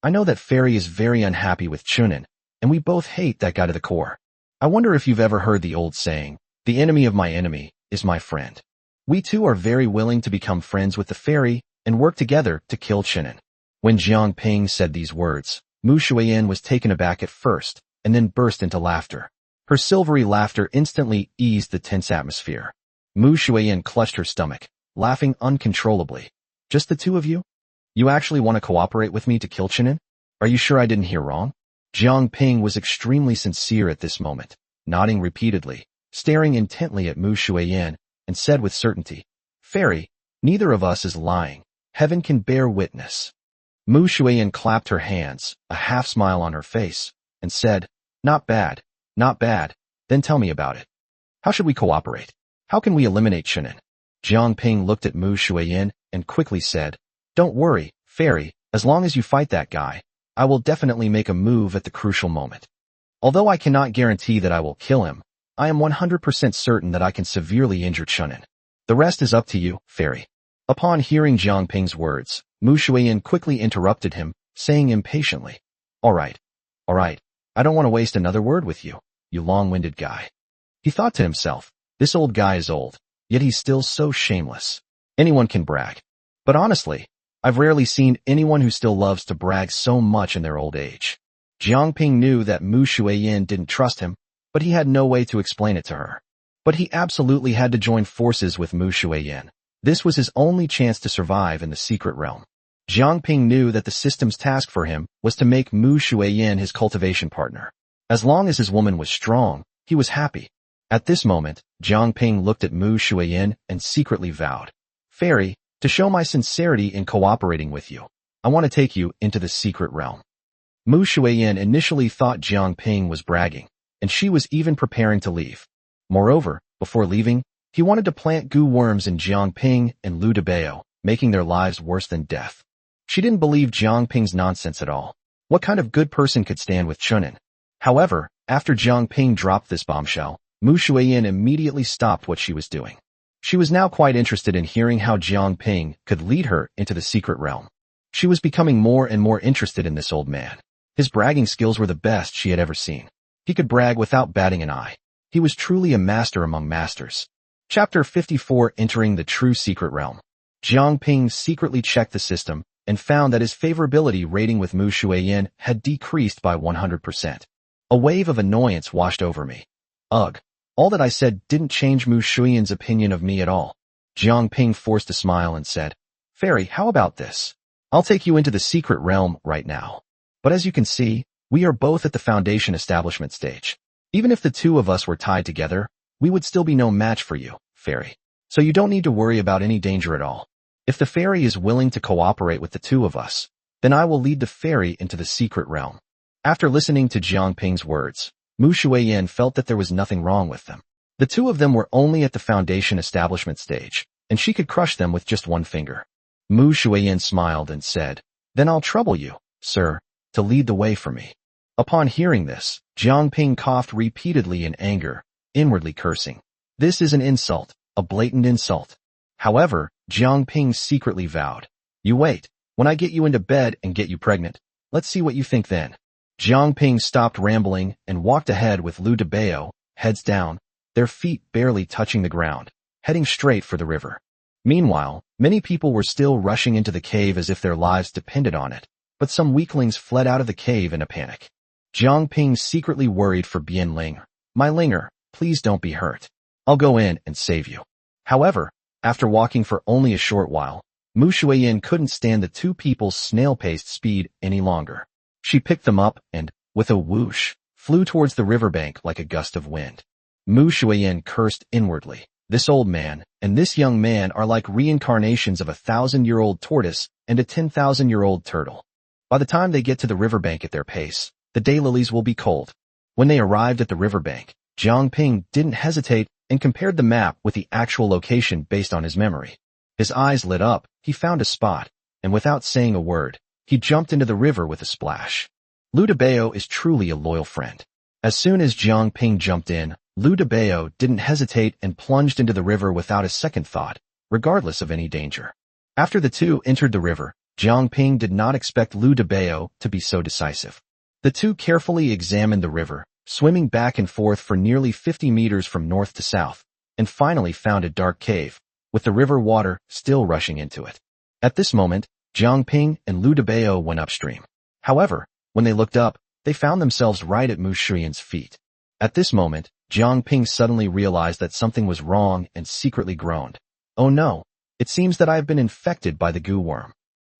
I know that Fairy is very unhappy with Chunin, and we both hate that guy to the core. I wonder if you've ever heard the old saying, 'The enemy of my enemy is my friend.' We two are very willing to become friends with the Fairy and work together to kill Chunin." When Jiang Ping said these words, Mu Shuiyan was taken aback at first, and then burst into laughter. Her silvery laughter instantly eased the tense atmosphere. Mu Shuiyan clutched her stomach, laughing uncontrollably. "Just the two of you? You actually want to cooperate with me to kill Chunin? Are you sure I didn't hear wrong?" Jiang Ping was extremely sincere at this moment, nodding repeatedly, staring intently at Mu Shuiyan, and said with certainty, "Fairy, neither of us is lying. Heaven can bear witness." Mu Shuiyan clapped her hands, a half smile on her face, and said, "Not bad, not bad. Then tell me about it. How should we cooperate? How can we eliminate Chunin?" Jiang Ping looked at Mu Shuiyan and quickly said, "Don't worry, Fairy, as long as you fight that guy, I will definitely make a move at the crucial moment. Although I cannot guarantee that I will kill him, I am 100% certain that I can severely injure Chunin. The rest is up to you, Fairy." Upon hearing Jiang Ping's words, Mu Shuiyan quickly interrupted him, saying impatiently, All right, I don't want to waste another word with you, you long-winded guy." He thought to himself, this old guy is old, yet he's still so shameless. Anyone can brag. But honestly, I've rarely seen anyone who still loves to brag so much in their old age. Jiang Ping knew that Mu Shuiyin didn't trust him, but he had no way to explain it to her. But he absolutely had to join forces with Mu Shuiyin. This was his only chance to survive in the secret realm. Jiang Ping knew that the system's task for him was to make Mu Shuiyin his cultivation partner. As long as his woman was strong, he was happy. At this moment, Jiang Ping looked at Mu Shuiyin and secretly vowed, "Fairy, to show my sincerity in cooperating with you, I want to take you into the secret realm." Mu Shuiyin initially thought Jiang Ping was bragging, and she was even preparing to leave. Moreover, before leaving, he wanted to plant goo worms in Jiang Ping and Lu Debao, making their lives worse than death. She didn't believe Jiang Ping's nonsense at all. What kind of good person could stand with Chunin? However, after Jiang Ping dropped this bombshell, Mu Shuiyin immediately stopped what she was doing. She was now quite interested in hearing how Jiang Ping could lead her into the secret realm. She was becoming more and more interested in this old man. His bragging skills were the best she had ever seen. He could brag without batting an eye. He was truly a master among masters. Chapter 54: Entering the True Secret Realm. Jiang Ping secretly checked the system and found that his favorability rating with Mu Shuiyin had decreased by 100%. A wave of annoyance washed over me. Ugh. All that I said didn't change Mu Shuiyin's opinion of me at all. Jiang Ping forced a smile and said, "Fairy, how about this? I'll take you into the secret realm right now. But as you can see, we are both at the foundation establishment stage. Even if the two of us were tied together, we would still be no match for you, Fairy. So you don't need to worry about any danger at all. If the Fairy is willing to cooperate with the two of us, then I will lead the Fairy into the secret realm." After listening to Jiang Ping's words, Mu Shuiyin felt that there was nothing wrong with them. The two of them were only at the foundation establishment stage, and she could crush them with just one finger. Mu Shuiyin smiled and said, "Then I'll trouble you, sir, to lead the way for me." Upon hearing this, Jiang Ping coughed repeatedly in anger, inwardly cursing. This is an insult, a blatant insult. However, Jiang Ping secretly vowed, "You wait, when I get you into bed and get you pregnant, let's see what you think then." Jiang Ping stopped rambling and walked ahead with Lu Debao, heads down, their feet barely touching the ground, heading straight for the river. Meanwhile, many people were still rushing into the cave as if their lives depended on it, but some weaklings fled out of the cave in a panic. Jiang Ping secretly worried for Bian Ling. "My Linger, please don't be hurt. I'll go in and save you." However, after walking for only a short while, Mu Shuiyin couldn't stand the two people's snail-paced speed any longer. She picked them up and, with a whoosh, flew towards the riverbank like a gust of wind. Mu Shuiyin cursed inwardly. This old man and this young man are like reincarnations of a 1,000-year-old tortoise and a 10,000-year-old turtle. By the time they get to the riverbank at their pace, the daylilies will be cold. When they arrived at the riverbank, Jiang Ping didn't hesitate and compared the map with the actual location based on his memory. His eyes lit up, he found a spot, and without saying a word, he jumped into the river with a splash. Lu Debao is truly a loyal friend. As soon as Jiang Ping jumped in, Lu Debao didn't hesitate and plunged into the river without a second thought, regardless of any danger. After the two entered the river, Jiang Ping did not expect Lu Debao to be so decisive. The two carefully examined the river, swimming back and forth for nearly 50 meters from north to south, and finally found a dark cave, with the river water still rushing into it. At this moment, Jiang Ping and Lu Debao went upstream. However, when they looked up, they found themselves right at Mu Shuiyin's feet. At this moment, Jiang Ping suddenly realized that something was wrong and secretly groaned. "Oh no, it seems that I have been infected by the goo worm."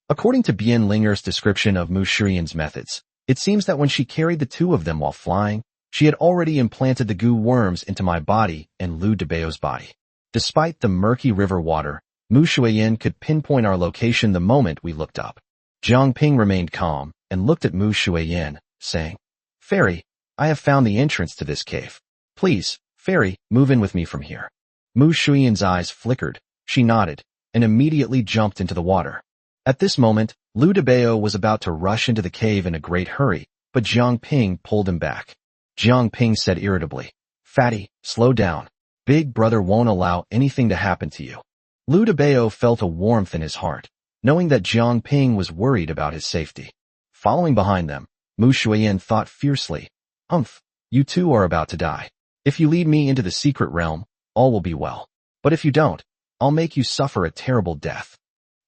According to Bian Linger's description of Mu Shuiyin's methods, it seems that when she carried the two of them while flying, she had already implanted the goo worms into my body and Lu Debao's body. Despite the murky river water, Mu Shuiyin could pinpoint our location the moment we looked up. Jiang Ping remained calm and looked at Mu Shuiyin, saying, "Fairy, I have found the entrance to this cave. Please, Fairy, move in with me from here." Mu Shuiyin's eyes flickered, she nodded, and immediately jumped into the water. At this moment, Lu Debao was about to rush into the cave in a great hurry, but Jiang Ping pulled him back. Jiang Ping said irritably, "Fatty, slow down. Big brother won't allow anything to happen to you." Lu Debao felt a warmth in his heart, knowing that Jiang Ping was worried about his safety. Following behind them, Mu Shuiyin thought fiercely, "Humph, you two are about to die. If you lead me into the secret realm, all will be well. But if you don't, I'll make you suffer a terrible death.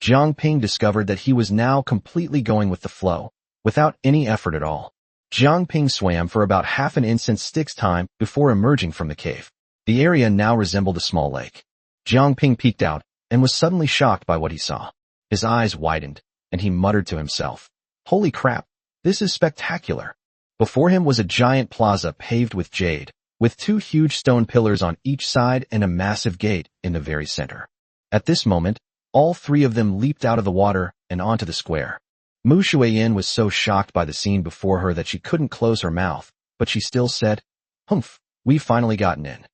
Jiang Ping discovered that he was now completely going with the flow, without any effort at all. Jiang Ping swam for about half an instant's time before emerging from the cave. The area now resembled a small lake. Jiang Ping peeked out and was suddenly shocked by what he saw. His eyes widened, and he muttered to himself, "Holy crap, this is spectacular." Before him was a giant plaza paved with jade, with 2 huge stone pillars on each side and a massive gate in the very center. At this moment, all 3 of them leaped out of the water and onto the square. Mu Shuiyin was so shocked by the scene before her that she couldn't close her mouth, but she still said, "Humph, we've finally gotten in.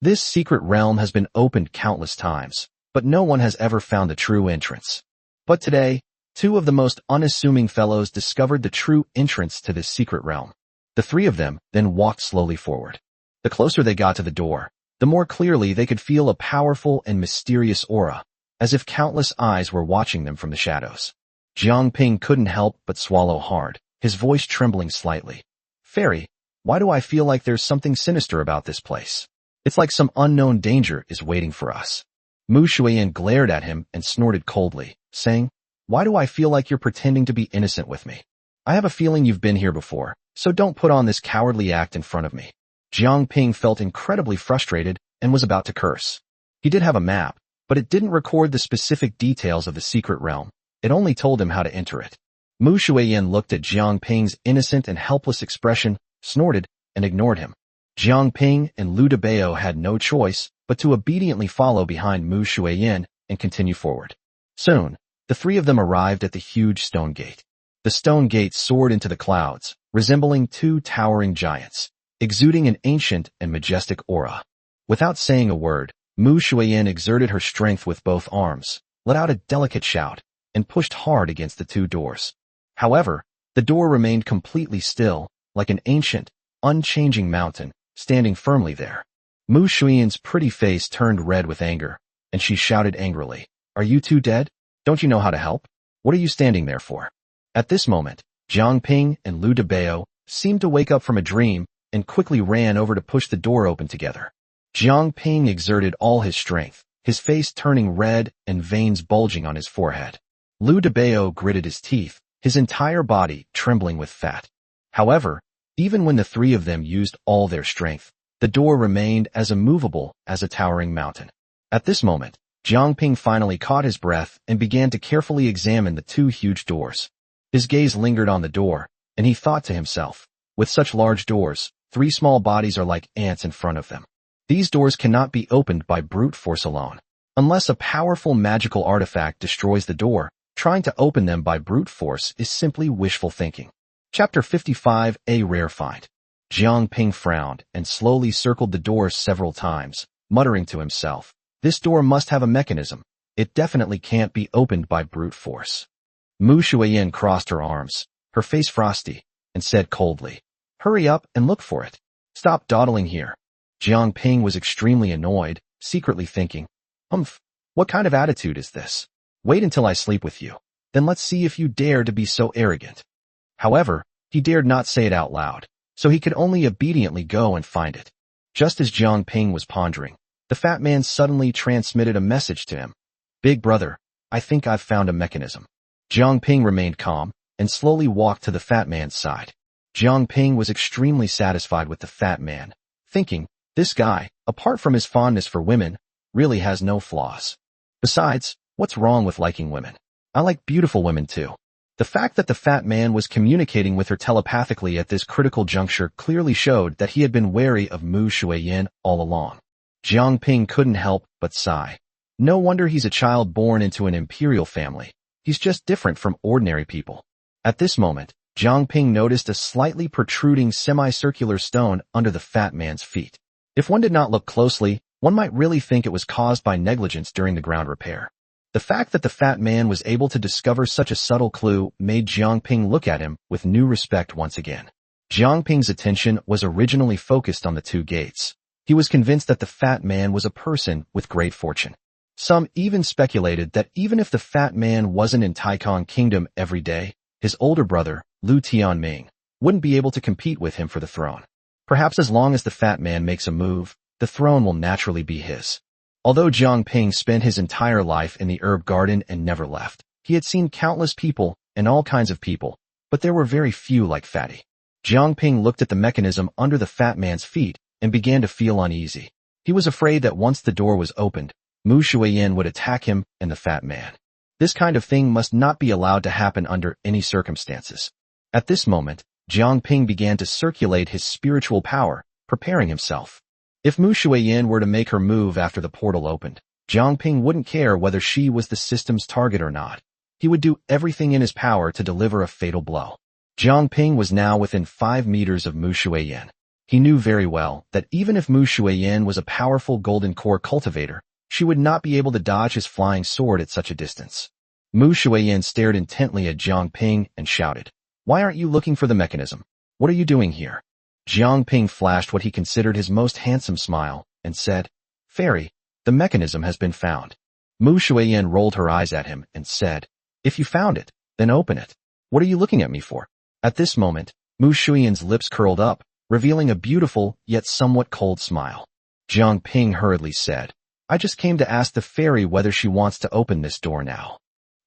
This secret realm has been opened countless times, but no one has ever found the true entrance." But today, 2 of the most unassuming fellows discovered the true entrance to this secret realm. The 3 of them then walked slowly forward. The closer they got to the door, the more clearly they could feel a powerful and mysterious aura, as if countless eyes were watching them from the shadows. Jiang Ping couldn't help but swallow hard, his voice trembling slightly. "Fairy, why do I feel like there's something sinister about this place? It's like some unknown danger is waiting for us." Mu Shuiyin glared at him and snorted coldly, saying, "Why do I feel like you're pretending to be innocent with me? I have a feeling you've been here before, so don't put on this cowardly act in front of me." Jiang Ping felt incredibly frustrated and was about to curse. He did have a map, but it didn't record the specific details of the secret realm. It only told him how to enter it. Mu Shuiyin looked at Jiang Ping's innocent and helpless expression, snorted, and ignored him. Jiang Ping and Lu Debao had no choice but to obediently follow behind Mu Shuiyin and continue forward. Soon, the 3 of them arrived at the huge stone gate. The stone gate soared into the clouds, resembling 2 towering giants, exuding an ancient and majestic aura. Without saying a word, Mu Shuiyin exerted her strength with both arms, let out a delicate shout, and pushed hard against the 2 doors. However, the door remained completely still, like an ancient, unchanging mountain, standing firmly there. Mu Shuiyin's pretty face turned red with anger, and she shouted angrily, "Are you 2 dead? Don't you know how to help? What are you standing there for?" At this moment, Jiang Ping and Lu Debao seemed to wake up from a dream and quickly ran over to push the door open together. Jiang Ping exerted all his strength, his face turning red and veins bulging on his forehead. Lu Debao gritted his teeth, his entire body trembling with fat. However, even when the 3 of them used all their strength, the door remained as immovable as a towering mountain. At this moment, Jiang Ping finally caught his breath and began to carefully examine the 2 huge doors. His gaze lingered on the door, and he thought to himself, with such large doors, 3 small bodies are like ants in front of them. These doors cannot be opened by brute force alone. Unless a powerful magical artifact destroys the door, trying to open them by brute force is simply wishful thinking. Chapter 55, A Rare Find. Jiang Ping frowned and slowly circled the door several times, muttering to himself, "This door must have a mechanism. It definitely can't be opened by brute force." Mu Shuiyin crossed her arms, her face frosty, and said coldly, "Hurry up and look for it. Stop dawdling here." Jiang Ping was extremely annoyed, secretly thinking, "Humph, what kind of attitude is this? Wait until I sleep with you. Then let's see if you dare to be so arrogant." However, he dared not say it out loud, so he could only obediently go and find it. Just as Jiang Ping was pondering, the fat man suddenly transmitted a message to him. "Big brother, I think I've found a mechanism." Jiang Ping remained calm and slowly walked to the fat man's side. Jiang Ping was extremely satisfied with the fat man, thinking, this guy, apart from his fondness for women, really has no flaws. Besides, what's wrong with liking women? I like beautiful women too. The fact that the fat man was communicating with her telepathically at this critical juncture clearly showed that he had been wary of Mu Shuiyin all along. Jiang Ping couldn't help but sigh. No wonder he's a child born into an imperial family. He's just different from ordinary people. At this moment, Jiang Ping noticed a slightly protruding semicircular stone under the fat man's feet. If one did not look closely, one might really think it was caused by negligence during the ground repair. The fact that the fat man was able to discover such a subtle clue made Jiang Ping look at him with new respect once again. Jiang Ping's attention was originally focused on the 2 gates. He was convinced that the fat man was a person with great fortune. Some even speculated that even if the fat man wasn't in Taikong Kingdom every day, his older brother, Lu Tianming, wouldn't be able to compete with him for the throne. Perhaps as long as the fat man makes a move, the throne will naturally be his. Although Jiang Ping spent his entire life in the herb garden and never left, he had seen countless people and all kinds of people, but there were very few like Fatty. Jiang Ping looked at the mechanism under the fat man's feet and began to feel uneasy. He was afraid that once the door was opened, Mu Shuiyin would attack him and the fat man. This kind of thing must not be allowed to happen under any circumstances. At this moment, Jiang Ping began to circulate his spiritual power, preparing himself. If Mu Shuiyin were to make her move after the portal opened, Jiang Ping wouldn't care whether she was the system's target or not. He would do everything in his power to deliver a fatal blow. Jiang Ping was now within 5 meters of Mu Shuiyin. He knew very well that even if Mu Shuiyin was a powerful golden core cultivator, she would not be able to dodge his flying sword at such a distance. Mu Shuiyin stared intently at Jiang Ping and shouted, "Why aren't you looking for the mechanism? What are you doing here?" Jiang Ping flashed what he considered his most handsome smile and said, "Fairy, the mechanism has been found." Mu Shuiyin rolled her eyes at him and said, "If you found it, then open it. What are you looking at me for?" At this moment, Mu Shuiyin's lips curled up, revealing a beautiful yet somewhat cold smile. Jiang Ping hurriedly said, "I just came to ask the fairy whether she wants to open this door now."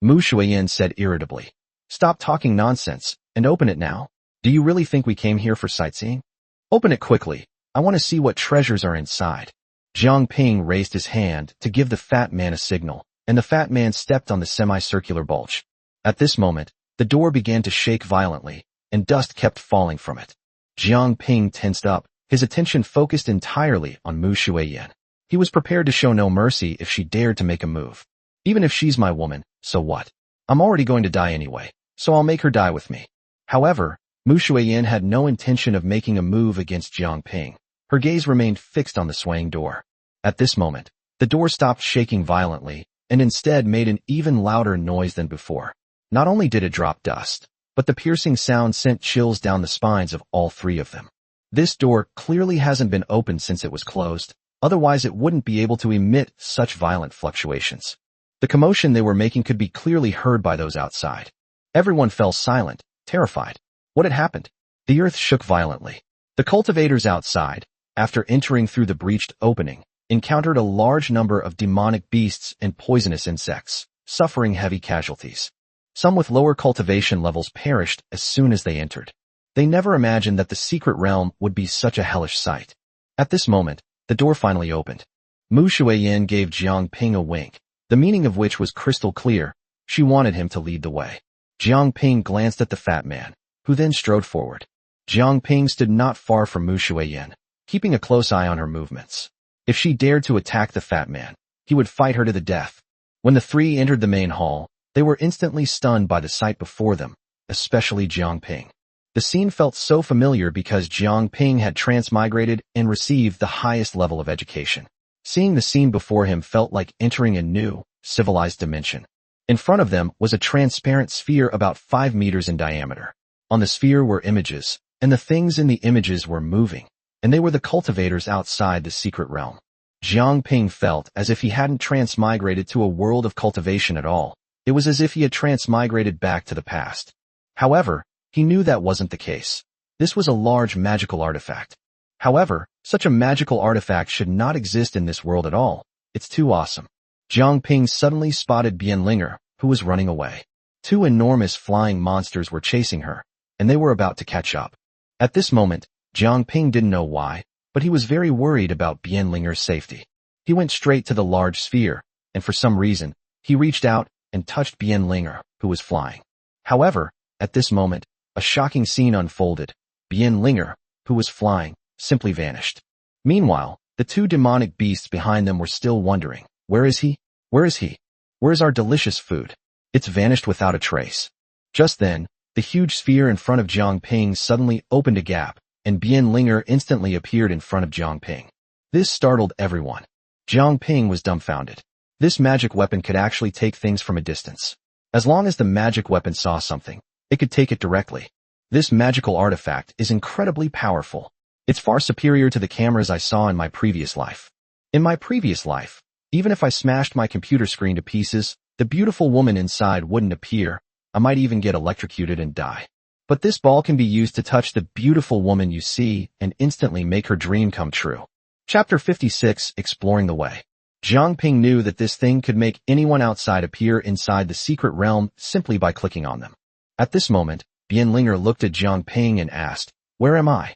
Mu Shuiyin said irritably, "Stop talking nonsense and open it now. Do you really think we came here for sightseeing? Open it quickly. I want to see what treasures are inside." Jiang Ping raised his hand to give the fat man a signal, and the fat man stepped on the semicircular bulge. At this moment, the door began to shake violently, and dust kept falling from it. Jiang Ping tensed up, his attention focused entirely on Mu Shuiyin. He was prepared to show no mercy if she dared to make a move. Even if she's my woman, so what? I'm already going to die anyway, so I'll make her die with me. However, Mu Shuiyin had no intention of making a move against Jiang Ping. Her gaze remained fixed on the swaying door. At this moment, the door stopped shaking violently, and instead made an even louder noise than before. Not only did it drop dust, but the piercing sound sent chills down the spines of all three of them. This door clearly hasn't been opened since it was closed, otherwise it wouldn't be able to emit such violent fluctuations. The commotion they were making could be clearly heard by those outside. Everyone fell silent, terrified. What had happened? The earth shook violently. The cultivators outside, after entering through the breached opening, encountered a large number of demonic beasts and poisonous insects, suffering heavy casualties. Some with lower cultivation levels perished as soon as they entered. They never imagined that the secret realm would be such a hellish sight. At this moment, the door finally opened. Mu Shuiyin gave Jiang Ping a wink, the meaning of which was crystal clear. She wanted him to lead the way. Jiang Ping glanced at the fat man, who then strode forward. Jiang Ping stood not far from Mu Shuiyin, keeping a close eye on her movements. If she dared to attack the fat man, he would fight her to the death. When the three entered the main hall, they were instantly stunned by the sight before them, especially Jiang Ping. The scene felt so familiar because Jiang Ping had transmigrated and received the highest level of education. Seeing the scene before him felt like entering a new, civilized dimension. In front of them was a transparent sphere about 5 meters in diameter. On the sphere were images, and the things in the images were moving, and they were the cultivators outside the secret realm. Jiang Ping felt as if he hadn't transmigrated to a world of cultivation at all. It was as if he had transmigrated back to the past. However, he knew that wasn't the case. This was a large magical artifact. However, such a magical artifact should not exist in this world at all. It's too awesome. Jiang Ping suddenly spotted Bianlinger, who was running away. 2 enormous flying monsters were chasing her, and they were about to catch up. At this moment, Jiang Ping didn't know why, but he was very worried about Bianlinger's safety. He went straight to the large sphere, and for some reason, he reached out and touched Bianlinger, who was flying. However, at this moment, a shocking scene unfolded. Bianlinger, who was flying, simply vanished. Meanwhile, the 2 demonic beasts behind them were still wondering, where is he? Where is he? Where is our delicious food? It's vanished without a trace. Just then, the huge sphere in front of Jiang Ping suddenly opened a gap, and Bianlinger instantly appeared in front of Jiang Ping. This startled everyone. Jiang Ping was dumbfounded. This magic weapon could actually take things from a distance. As long as the magic weapon saw something, it could take it directly. This magical artifact is incredibly powerful. It's far superior to the cameras I saw in my previous life. In my previous life, even if I smashed my computer screen to pieces, the beautiful woman inside wouldn't appear. I might even get electrocuted and die. But this ball can be used to touch the beautiful woman you see and instantly make her dream come true. Chapter 56, Exploring the Way. Jiang Ping knew that this thing could make anyone outside appear inside the secret realm simply by clicking on them. At this moment, Bianlinger looked at Jiang Ping and asked, "Where am I?"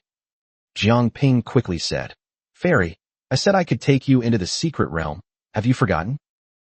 Jiang Ping quickly said, "Fairy, I said I could take you into the secret realm. Have you forgotten?"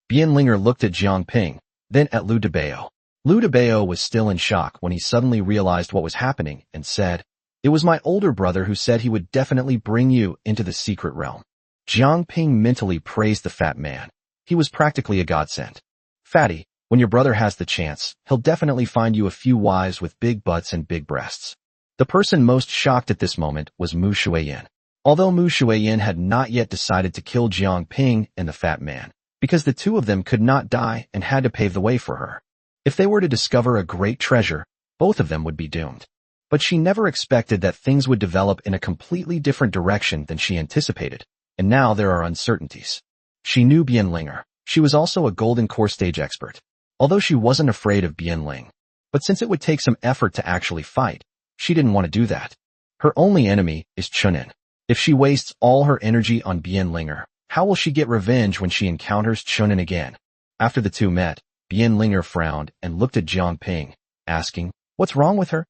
Bianlinger looked at Jiang Ping, then at Lu Debao. Lu Debao was still in shock when he suddenly realized what was happening and said, "It was my older brother who said he would definitely bring you into the secret realm." Jiang Ping mentally praised the fat man. He was practically a godsend. "Fatty, when your brother has the chance, he'll definitely find you a few wives with big butts and big breasts." The person most shocked at this moment was Mu Shuiyin. Although Mu Shuiyin had not yet decided to kill Jiang Ping and the fat man, because the two of them could not die and had to pave the way for her. If they were to discover a great treasure, both of them would be doomed. But she never expected that things would develop in a completely different direction than she anticipated, and now there are uncertainties. She knew Bianlinger. She was also a golden core stage expert. Although she wasn't afraid of Bianling, but since it would take some effort to actually fight, she didn't want to do that. Her only enemy is Chunin. If she wastes all her energy on Bianlinger, how will she get revenge when she encounters Chunin again? After the two met, Bianlinger frowned and looked at Jiang Ping, asking, "What's wrong with her?"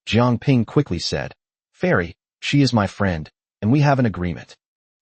Jiang Ping quickly said, "Fairy, she is my friend, and we have an agreement."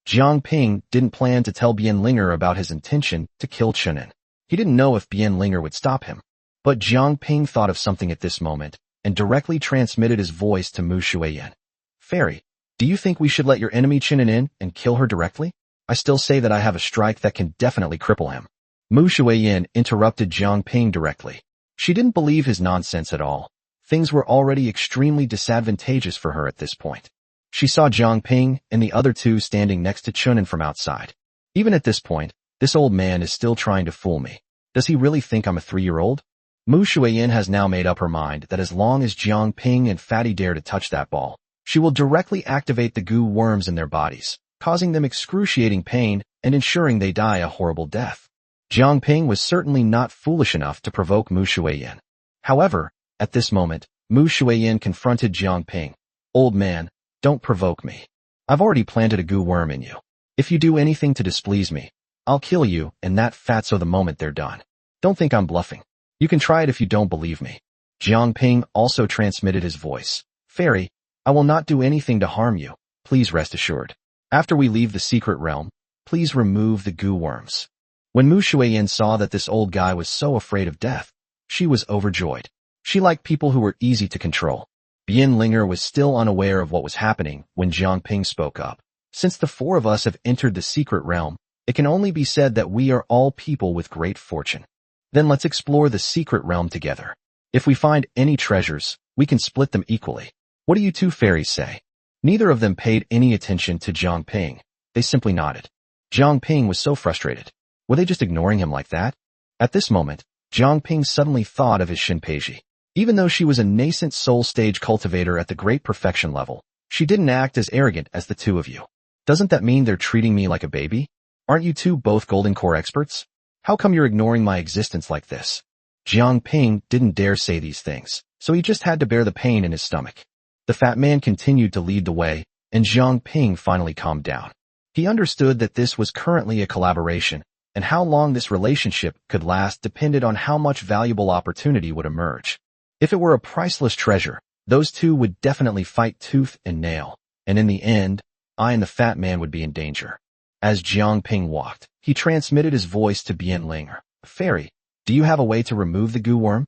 Jiang Ping didn't plan to tell Bianlinger about his intention to kill Chunin. He didn't know if Bianlinger would stop him. But Jiang Ping thought of something at this moment and directly transmitted his voice to Mu Shuiyin. "Fairy, do you think we should let your enemy Chunin in and kill her directly? I still say that I have a strike that can definitely cripple him." Mu Shuiyin interrupted Jiang Ping directly. She didn't believe his nonsense at all. Things were already extremely disadvantageous for her at this point. She saw Jiang Ping and the other two standing next to Chunin from outside. Even at this point, this old man is still trying to fool me. Does he really think I'm a 3-year-old? Mu Shuiyin has now made up her mind that as long as Jiang Ping and Fatty dare to touch that ball, she will directly activate the goo worms in their bodies, causing them excruciating pain and ensuring they die a horrible death. Jiang Ping was certainly not foolish enough to provoke Mu Shuiyin. However, at this moment, Mu Shuiyin confronted Jiang Ping. "Old man, don't provoke me. I've already planted a goo worm in you. If you do anything to displease me, I'll kill you and that fatso the moment they're done. Don't think I'm bluffing. You can try it if you don't believe me." Jiang Ping also transmitted his voice. "Fairy, I will not do anything to harm you. Please rest assured. After we leave the secret realm, please remove the goo worms." When Mu Shuiyin saw that this old guy was so afraid of death, she was overjoyed. She liked people who were easy to control. Bianlinger was still unaware of what was happening when Jiang Ping spoke up. "Since the four of us have entered the secret realm, it can only be said that we are all people with great fortune. Then let's explore the secret realm together. If we find any treasures, we can split them equally. What do you two fairies say?" Neither of them paid any attention to Jiang Ping. They simply nodded. Jiang Ping was so frustrated. Were they just ignoring him like that? At this moment, Jiang Ping suddenly thought of his Shinpeiji. Even though she was a nascent soul stage cultivator at the great perfection level, she didn't act as arrogant as the two of you. Doesn't that mean they're treating me like a baby? Aren't you two both golden core experts? How come you're ignoring my existence like this? Jiang Ping didn't dare say these things, so he just had to bear the pain in his stomach. The fat man continued to lead the way, and Jiang Ping finally calmed down. He understood that this was currently a collaboration, and how long this relationship could last depended on how much valuable opportunity would emerge. If it were a priceless treasure, those two would definitely fight tooth and nail, and in the end, I and the fat man would be in danger. As Jiang Ping walked, he transmitted his voice to Bianlinger. "Fairy, do you have a way to remove the goo worm?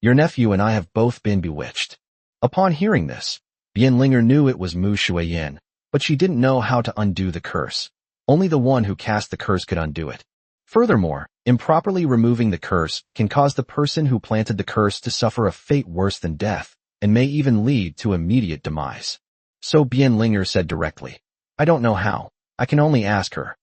Your nephew and I have both been bewitched." Upon hearing this, Bianlinger knew it was Mu Shuiyin, but she didn't know how to undo the curse. Only the one who cast the curse could undo it. Furthermore, improperly removing the curse can cause the person who planted the curse to suffer a fate worse than death, and may even lead to immediate demise. So Bianlinger said directly, "I don't know how. I can only ask her."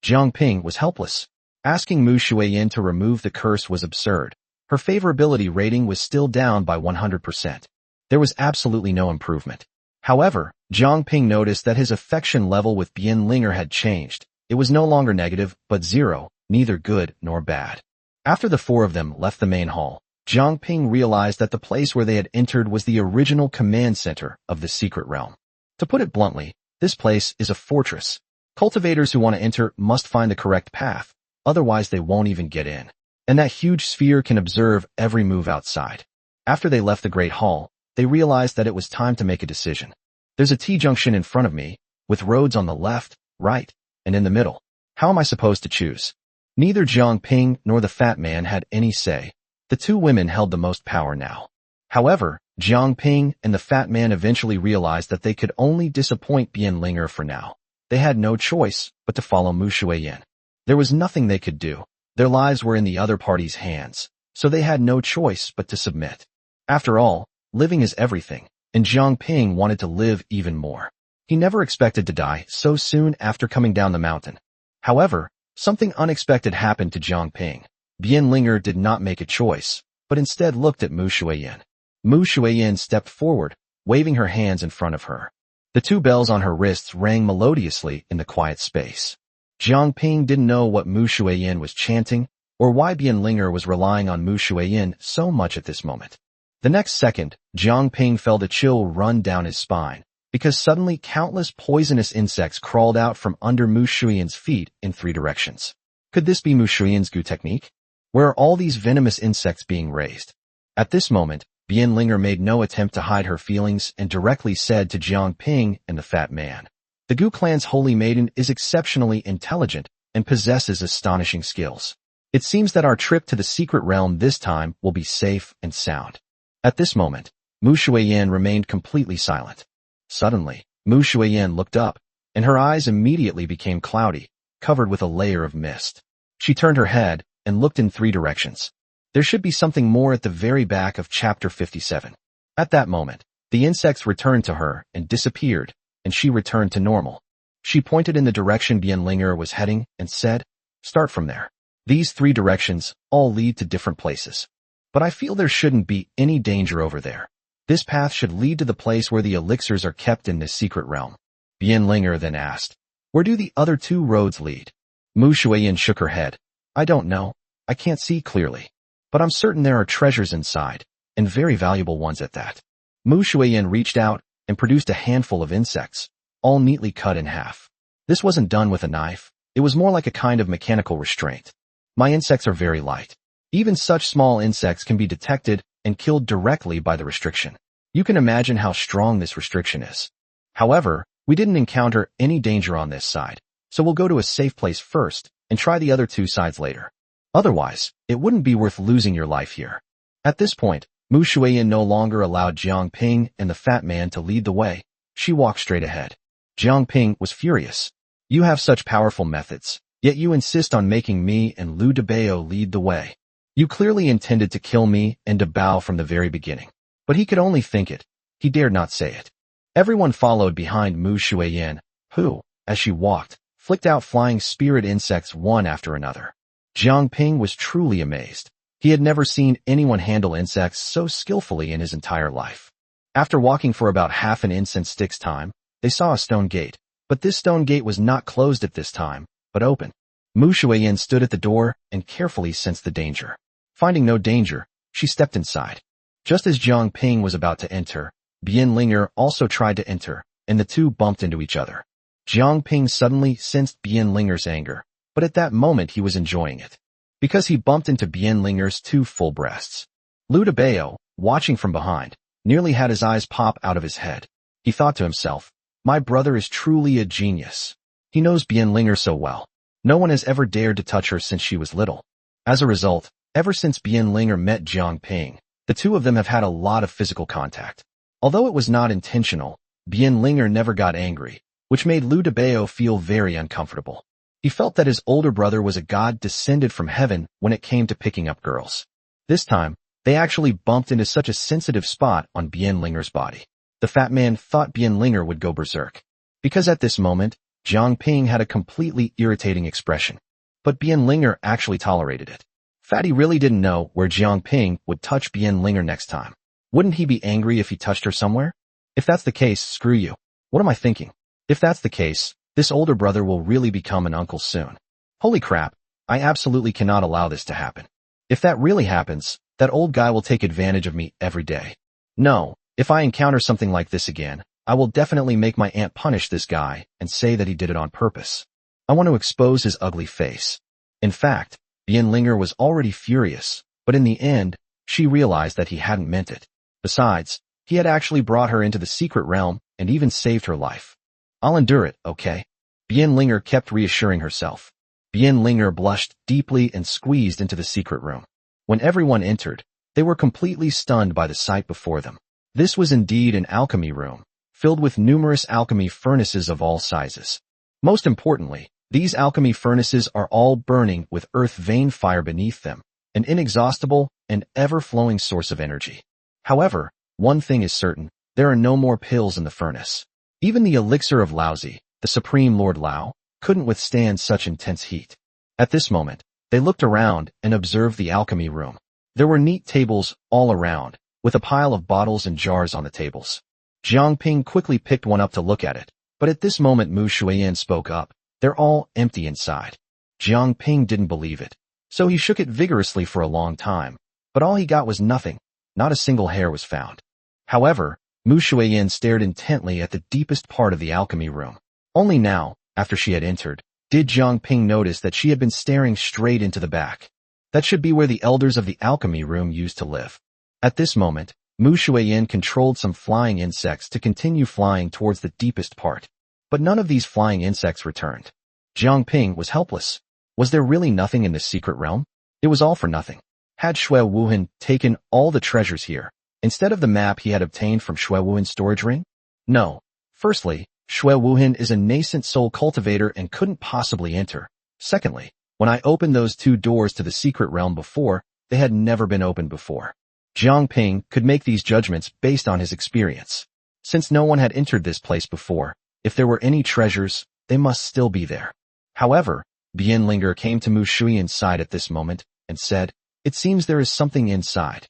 Jiang Ping was helpless. Asking Mu Shuiyin to remove the curse was absurd. Her favorability rating was still down by 100%. There was absolutely no improvement. However, Jiang Ping noticed that his affection level with Bianlinger had changed. It was no longer negative, but 0, neither good nor bad. After the four of them left the main hall, Jiang Ping realized that the place where they had entered was the original command center of the secret realm. To put it bluntly, this place is a fortress. Cultivators who want to enter must find the correct path, otherwise they won't even get in. And that huge sphere can observe every move outside. After they left the Great Hall, they realized that it was time to make a decision. There's a T-junction in front of me, with roads on the left, right, and in the middle. How am I supposed to choose? Neither Jiang Ping nor the fat man had any say. The two women held the most power now. However, Jiang Ping and the fat man eventually realized that they could only disappoint Bianlinger for now. They had no choice but to follow Mu Shuiyin. There was nothing they could do. Their lives were in the other party's hands, so they had no choice but to submit. After all, living is everything, and Jiang Ping wanted to live even more. He never expected to die so soon after coming down the mountain. However, something unexpected happened to Jiang Ping. Bianlinger did not make a choice, but instead looked at Mu Shuiyin. Mu Shuiyin stepped forward, waving her hands in front of her. The two bells on her wrists rang melodiously in the quiet space. Jiang Ping didn't know what Mu Shuiyin was chanting, or why Bianlinger was relying on Mu Shuiyin so much at this moment. The next second, Jiang Ping felt a chill run down his spine, because suddenly countless poisonous insects crawled out from under Mu Shuiyin's feet in 3 directions. Could this be Mu Shuiyin's Gu technique? Where are all these venomous insects being raised? At this moment, Bianlinger made no attempt to hide her feelings and directly said to Jiang Ping and the fat man, "The Gu clan's holy maiden is exceptionally intelligent and possesses astonishing skills. It seems that our trip to the secret realm this time will be safe and sound." At this moment, Mu Shuiyin remained completely silent. Suddenly, Mu Shuiyin looked up, and her eyes immediately became cloudy, covered with a layer of mist. She turned her head and looked in 3 directions. There should be something more at the very back of chapter 57. At that moment, the insects returned to her and disappeared, and she returned to normal. She pointed in the direction Bianlinger was heading and said, "Start from there. These 3 directions all lead to different places. But I feel there shouldn't be any danger over there. This path should lead to the place where the elixirs are kept in this secret realm." Bianlinger then asked, "Where do the other 2 roads lead?" Mu Shuiyin shook her head. "I don't know. I can't see clearly. But I'm certain there are treasures inside, and very valuable ones at that." Mu Shuiyin reached out and produced a handful of insects, all neatly cut in half. This wasn't done with a knife. It was more like a kind of mechanical restraint. "My insects are very light. Even such small insects can be detected and killed directly by the restriction. You can imagine how strong this restriction is. However, we didn't encounter any danger on this side, so we'll go to a safe place first and try the other 2 sides later. Otherwise, it wouldn't be worth losing your life here." At this point, Mu Shuiyin no longer allowed Jiang Ping and the fat man to lead the way. She walked straight ahead. Jiang Ping was furious. "You have such powerful methods, yet you insist on making me and Liu Debao lead the way. You clearly intended to kill me and Debao from the very beginning." But he could only think it. He dared not say it. Everyone followed behind Mu Shuiyin, who, as she walked, flicked out flying spirit insects one after another. Jiang Ping was truly amazed. He had never seen anyone handle insects so skillfully in his entire life. After walking for about half an incense stick's time, they saw a stone gate, but this stone gate was not closed at this time, but open. Mu Shuiyin stood at the door and carefully sensed the danger. Finding no danger, she stepped inside. Just as Jiang Ping was about to enter, Bianlinger also tried to enter, and the 2 bumped into each other. Jiang Ping suddenly sensed Bianlinger's anger, but at that moment he was enjoying it, because he bumped into Bianlinger's 2 full breasts. Liu Debao, watching from behind, nearly had his eyes pop out of his head. He thought to himself, "My brother is truly a genius. He knows Bianlinger so well. No one has ever dared to touch her since she was little." As a result, ever since Bianlinger met Jiang Ping, the 2 of them have had a lot of physical contact. Although it was not intentional, Bianlinger never got angry, which made Liu Debao feel very uncomfortable. He felt that his older brother was a god descended from heaven when it came to picking up girls. This time, they actually bumped into such a sensitive spot on Bianlinger's body. The fat man thought Bianlinger would go berserk, because at this moment, Jiang Ping had a completely irritating expression. But Bianlinger actually tolerated it. Fatty really didn't know where Jiang Ping would touch Bianlinger next time. Wouldn't he be angry if he touched her somewhere? If that's the case, screw you. What am I thinking? If that's the case, this older brother will really become an uncle soon. Holy crap, I absolutely cannot allow this to happen. If that really happens, that old guy will take advantage of me every day. No, if I encounter something like this again, I will definitely make my aunt punish this guy and say that he did it on purpose. I want to expose his ugly face. In fact, Bianlinger was already furious, but in the end, she realized that he hadn't meant it. Besides, he had actually brought her into the secret realm and even saved her life. I'll endure it, okay? Bianlinger kept reassuring herself. Bianlinger blushed deeply and squeezed into the secret room. When everyone entered, they were completely stunned by the sight before them. This was indeed an alchemy room, filled with numerous alchemy furnaces of all sizes. Most importantly, these alchemy furnaces are all burning with earth vein fire beneath them, an inexhaustible and ever-flowing source of energy. However, one thing is certain, there are no more pills in the furnace. Even the elixir of Laozi, the Supreme Lord Lao, couldn't withstand such intense heat. At this moment, they looked around and observed the alchemy room. There were neat tables all around, with a pile of bottles and jars on the tables. Jiang Ping quickly picked one up to look at it, but at this moment Mu Shuiyan spoke up. They're all empty inside. Jiang Ping didn't believe it, so he shook it vigorously for a long time, but all he got was nothing. Not a single hair was found. However, Mu Shuiyan stared intently at the deepest part of the alchemy room. Only now, after she had entered, did Jiang Ping notice that she had been staring straight into the back. That should be where the elders of the alchemy room used to live. At this moment, Mu Shuiyan controlled some flying insects to continue flying towards the deepest part. But none of these flying insects returned. Jiang Ping was helpless. Was there really nothing in this secret realm? It was all for nothing. Had Xue Wuhan taken all the treasures here, instead of the map he had obtained from Xue Wuhan's storage ring? No. Firstly, Xue Wuhan is a nascent soul cultivator and couldn't possibly enter. Secondly, when I opened those two doors to the secret realm before, they had never been opened before. Jiang Ping could make these judgments based on his experience. Since no one had entered this place before, if there were any treasures, they must still be there. However, Bianlinger came to Mu Shuiyan's side at this moment and said, "It seems there is something inside."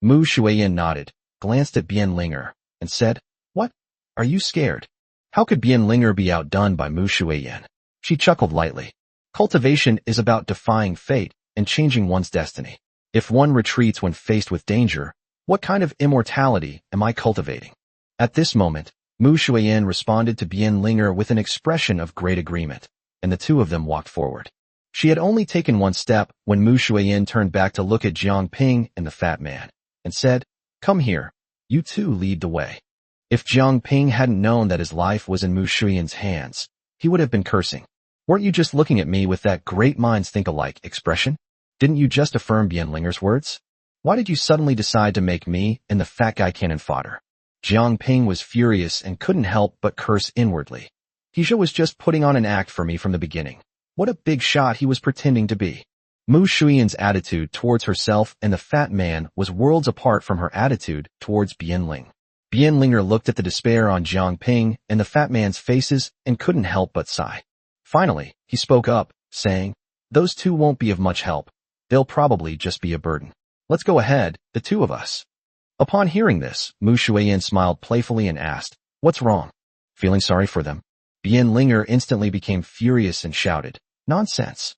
Mu Shuiyan nodded, glanced at Bianlinger, and said, "What? Are you scared?" How could Bianlinger be outdone by Mu Shuiyan? She chuckled lightly. Cultivation is about defying fate and changing one's destiny. If one retreats when faced with danger, what kind of immortality am I cultivating? At this moment, Mu Shuiyan responded to Bianlinger with an expression of great agreement, and the two of them walked forward. She had only taken one step when Mu Shuiyan turned back to look at Jiang Ping and the fat man, and said, "Come here, you two lead the way." If Jiang Ping hadn't known that his life was in Mu Shuiyan's hands, he would have been cursing. "Weren't you just looking at me with that great minds think alike expression? Didn't you just affirm Bianlinger's words? Why did you suddenly decide to make me and the fat guy cannon fodder?" Jiang Ping was furious and couldn't help but curse inwardly. He was just putting on an act for me from the beginning. What a big shot he was pretending to be. Mu Shuiyan's attitude towards herself and the fat man was worlds apart from her attitude towards Bianling. Bianlinger looked at the despair on Jiang Ping and the fat man's faces and couldn't help but sigh. Finally, he spoke up, saying, "Those two won't be of much help. They'll probably just be a burden. Let's go ahead, the two of us." Upon hearing this, Mu Shuiyan smiled playfully and asked, "What's wrong?" Feeling sorry for them, Bianlinger instantly became furious and shouted, "Nonsense!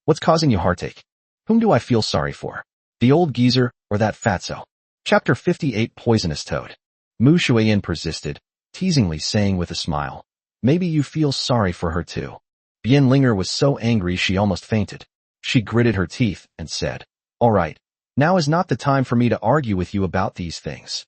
What's causing you heartache? Whom do I feel sorry for? The old geezer or that fatso?" Chapter 58 Poisonous Toad. Mu Shuiyan persisted, teasingly saying with a smile, "Maybe you feel sorry for her too." Bianlinger was so angry she almost fainted. She gritted her teeth and said, "All right, now is not the time for me to argue with you about these things.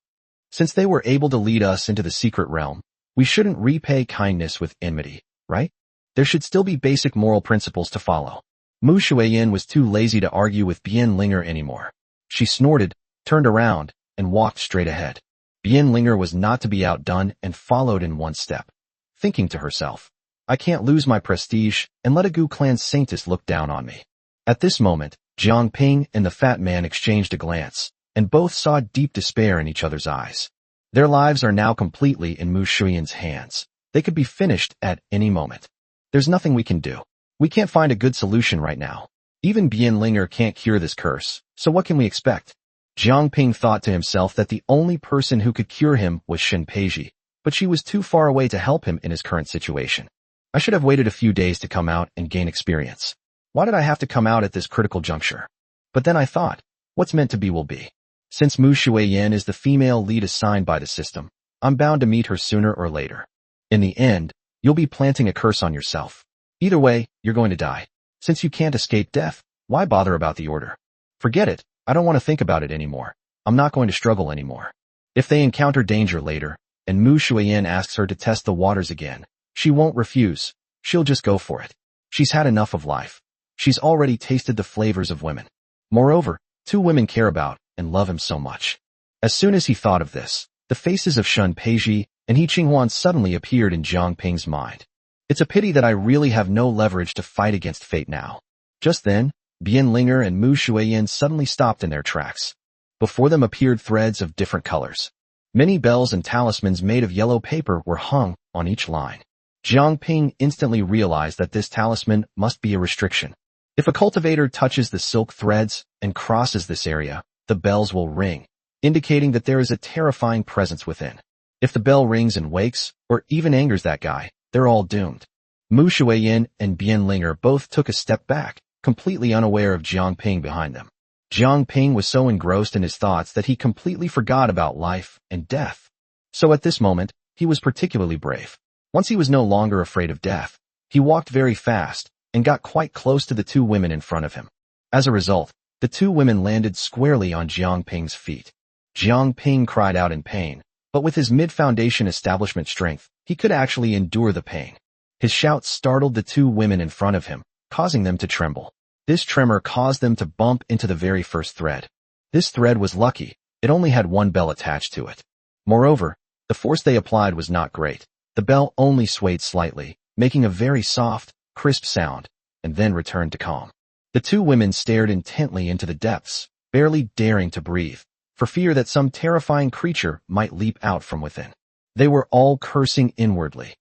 Since they were able to lead us into the secret realm, we shouldn't repay kindness with enmity, right? There should still be basic moral principles to follow." Mu Shuiyan was too lazy to argue with Bianlinger anymore. She snorted, turned around, and walked straight ahead. Bianlinger was not to be outdone and followed in one step, thinking to herself, "I can't lose my prestige and let a Gu clan saintess look down on me." At this moment, Jiang Ping and the fat man exchanged a glance, and both saw deep despair in each other's eyes. Their lives are now completely in Mu Shuiyan's hands. They could be finished at any moment. There's nothing we can do. We can't find a good solution right now. Even Bianlinger can't cure this curse, so what can we expect? Jiang Ping thought to himself that the only person who could cure him was Shin Peiji, but she was too far away to help him in his current situation. I should have waited a few days to come out and gain experience. Why did I have to come out at this critical juncture? But then I thought, what's meant to be will be. Since Mu Shuiyan is the female lead assigned by the system, I'm bound to meet her sooner or later. In the end, you'll be planting a curse on yourself. Either way, you're going to die. Since you can't escape death, why bother about the order? Forget it. I don't want to think about it anymore. I'm not going to struggle anymore. If they encounter danger later, and Mu Shuiyan asks her to test the waters again, she won't refuse. She'll just go for it. She's had enough of life. She's already tasted the flavors of women. Moreover, two women care about and love him so much. As soon as he thought of this, the faces of Shun Peiji and He Qinghuan suddenly appeared in Jiang Ping's mind. It's a pity that I really have no leverage to fight against fate now. Just then, Bian Linger and Mu Shuiyan suddenly stopped in their tracks. Before them appeared threads of different colors. Many bells and talismans made of yellow paper were hung on each line. Jiang Ping instantly realized that this talisman must be a restriction. If a cultivator touches the silk threads and crosses this area, the bells will ring, indicating that there is a terrifying presence within. If the bell rings and wakes, or even angers that guy, they're all doomed. Mu Shuiyan and Bian Linger both took a step back, completely unaware of Jiang Ping behind them. Jiang Ping was so engrossed in his thoughts that he completely forgot about life and death. So at this moment, he was particularly brave. Once he was no longer afraid of death, he walked very fast and got quite close to the two women in front of him. As a result, the two women landed squarely on Jiang Ping's feet. Jiang Ping cried out in pain, but with his mid-foundation establishment strength, he could actually endure the pain. His shout startled the two women in front of him, causing them to tremble. This tremor caused them to bump into the very first thread. This thread was lucky. It only had one bell attached to it. Moreover, the force they applied was not great. The bell only swayed slightly, making a very soft, crisp sound, and then returned to calm. The two women stared intently into the depths, barely daring to breathe, for fear that some terrifying creature might leap out from within. They were all cursing inwardly.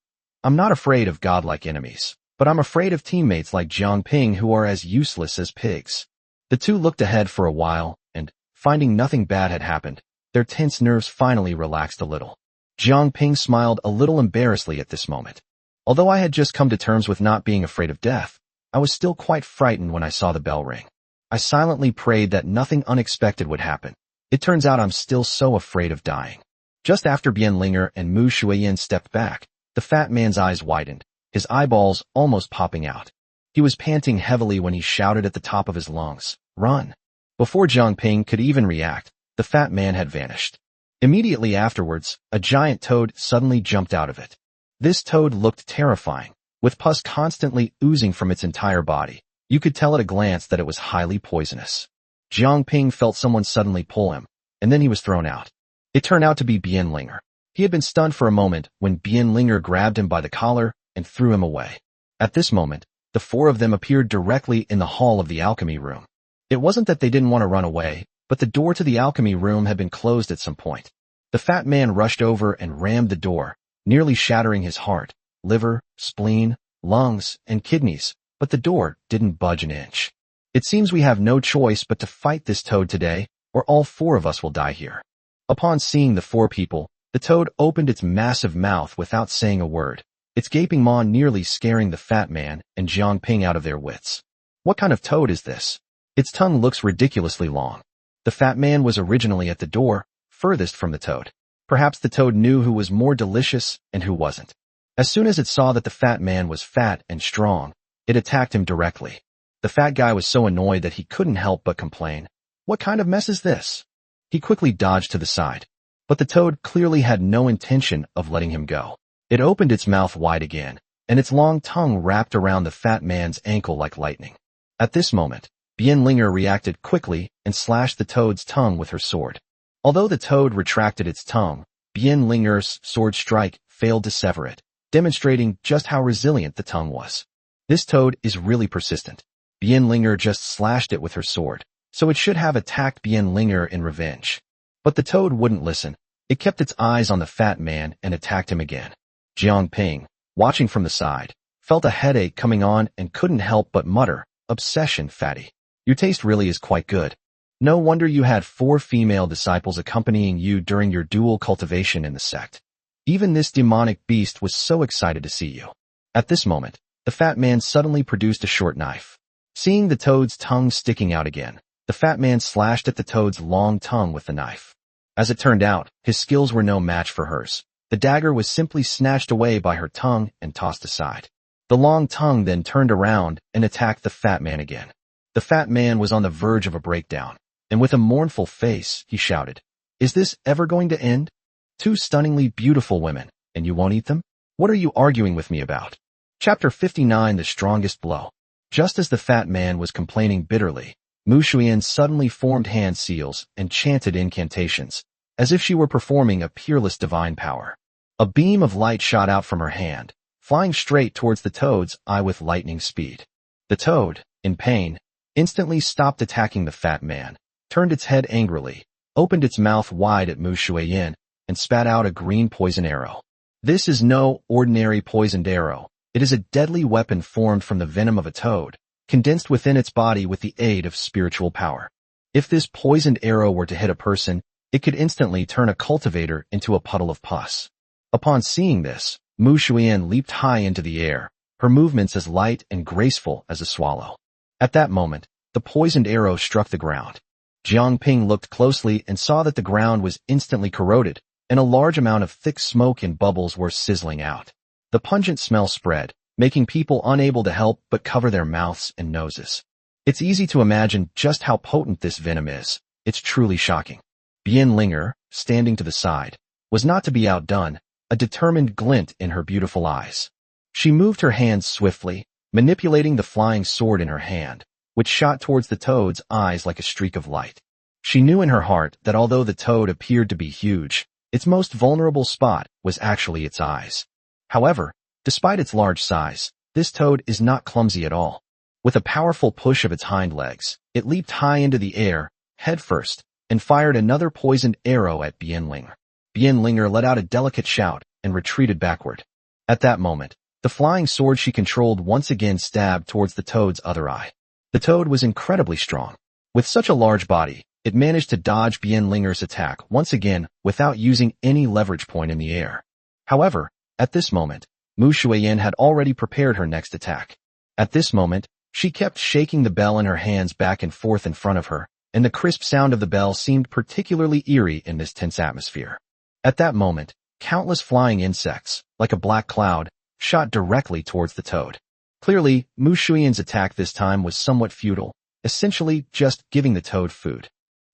I'm not afraid of godlike enemies, but I'm afraid of teammates like Jiang Ping who are as useless as pigs. The two looked ahead for a while, and, finding nothing bad had happened, their tense nerves finally relaxed a little. Jiang Ping smiled a little embarrassedly at this moment. Although I had just come to terms with not being afraid of death, I was still quite frightened when I saw the bell ring. I silently prayed that nothing unexpected would happen. It turns out I'm still so afraid of dying. Just after Bian Linger and Mu Shuiyan stepped back, the fat man's eyes widened, his eyeballs almost popping out. He was panting heavily when he shouted at the top of his lungs, "Run!" Before Jiang Ping could even react, the fat man had vanished. Immediately afterwards, a giant toad suddenly jumped out of it. This toad looked terrifying, with pus constantly oozing from its entire body. You could tell at a glance that it was highly poisonous. Jiang Ping felt someone suddenly pull him, and then he was thrown out. It turned out to be Bian Linger. He had been stunned for a moment when Bian Linger grabbed him by the collar and threw him away. At this moment, the four of them appeared directly in the hall of the alchemy room. It wasn't that they didn't want to run away, but the door to the alchemy room had been closed at some point. The fat man rushed over and rammed the door, nearly shattering his heart, liver, spleen, lungs, and kidneys, but the door didn't budge an inch. It seems we have no choice but to fight this toad today, or all four of us will die here. Upon seeing the four people, the toad opened its massive mouth without saying a word, its gaping maw nearly scaring the fat man and Jiang Ping out of their wits. What kind of toad is this? Its tongue looks ridiculously long. The fat man was originally at the door, furthest from the toad. Perhaps the toad knew who was more delicious and who wasn't. As soon as it saw that the fat man was fat and strong, it attacked him directly. The fat guy was so annoyed that he couldn't help but complain. What kind of mess is this? He quickly dodged to the side. But the toad clearly had no intention of letting him go. It opened its mouth wide again, and its long tongue wrapped around the fat man's ankle like lightning. At this moment, Bian Linger reacted quickly and slashed the toad's tongue with her sword. Although the toad retracted its tongue, Bian Linger's sword strike failed to sever it, demonstrating just how resilient the tongue was. This toad is really persistent. Bian Linger just slashed it with her sword, so it should have attacked Bian Linger in revenge. But the toad wouldn't listen. It kept its eyes on the fat man and attacked him again. Jiang Ping, watching from the side, felt a headache coming on and couldn't help but mutter, "Obsession, fatty. Your taste really is quite good. No wonder you had 4 female disciples accompanying you during your dual cultivation in the sect. Even this demonic beast was so excited to see you." At this moment, the fat man suddenly produced a short knife. Seeing the toad's tongue sticking out again, the fat man slashed at the toad's long tongue with the knife. As it turned out, his skills were no match for hers. The dagger was simply snatched away by her tongue and tossed aside. The long tongue then turned around and attacked the fat man again. The fat man was on the verge of a breakdown, and with a mournful face, he shouted, "Is this ever going to end? Two stunningly beautiful women, and you won't eat them? What are you arguing with me about?" Chapter 59, The Strongest Blow. Just as the fat man was complaining bitterly, Mu Shuyan suddenly formed hand seals and chanted incantations, as if she were performing a peerless divine power. A beam of light shot out from her hand, flying straight towards the toad's eye with lightning speed. The toad, in pain, instantly stopped attacking the fat man, turned its head angrily, opened its mouth wide at Mu Shuyan, and spat out a green poison arrow. This is no ordinary poisoned arrow. It is a deadly weapon formed from the venom of a toad, condensed within its body with the aid of spiritual power. If this poisoned arrow were to hit a person, it could instantly turn a cultivator into a puddle of pus. Upon seeing this, Mu Shuyan leaped high into the air, her movements as light and graceful as a swallow. At that moment, the poisoned arrow struck the ground. Jiang Ping looked closely and saw that the ground was instantly corroded, and a large amount of thick smoke and bubbles were sizzling out. The pungent smell spread, making people unable to help but cover their mouths and noses. It's easy to imagine just how potent this venom is. It's truly shocking. Bian Linger, standing to the side, was not to be outdone, a determined glint in her beautiful eyes. She moved her hands swiftly, manipulating the flying sword in her hand, which shot towards the toad's eyes like a streak of light. She knew in her heart that although the toad appeared to be huge, its most vulnerable spot was actually its eyes. However, despite its large size, this toad is not clumsy at all. With a powerful push of its hind legs, it leaped high into the air, head first, and fired another poisoned arrow at Bian Linger. Bian Linger let out a delicate shout and retreated backward. At that moment, the flying sword she controlled once again stabbed towards the toad's other eye. The toad was incredibly strong. With such a large body, it managed to dodge Bian Linger's attack once again without using any leverage point in the air. However, at this moment, Mu Shuyan had already prepared her next attack. At this moment, she kept shaking the bell in her hands back and forth in front of her, and the crisp sound of the bell seemed particularly eerie in this tense atmosphere. At that moment, countless flying insects, like a black cloud, shot directly towards the toad. Clearly, Mu Shuyan's attack this time was somewhat futile, essentially just giving the toad food.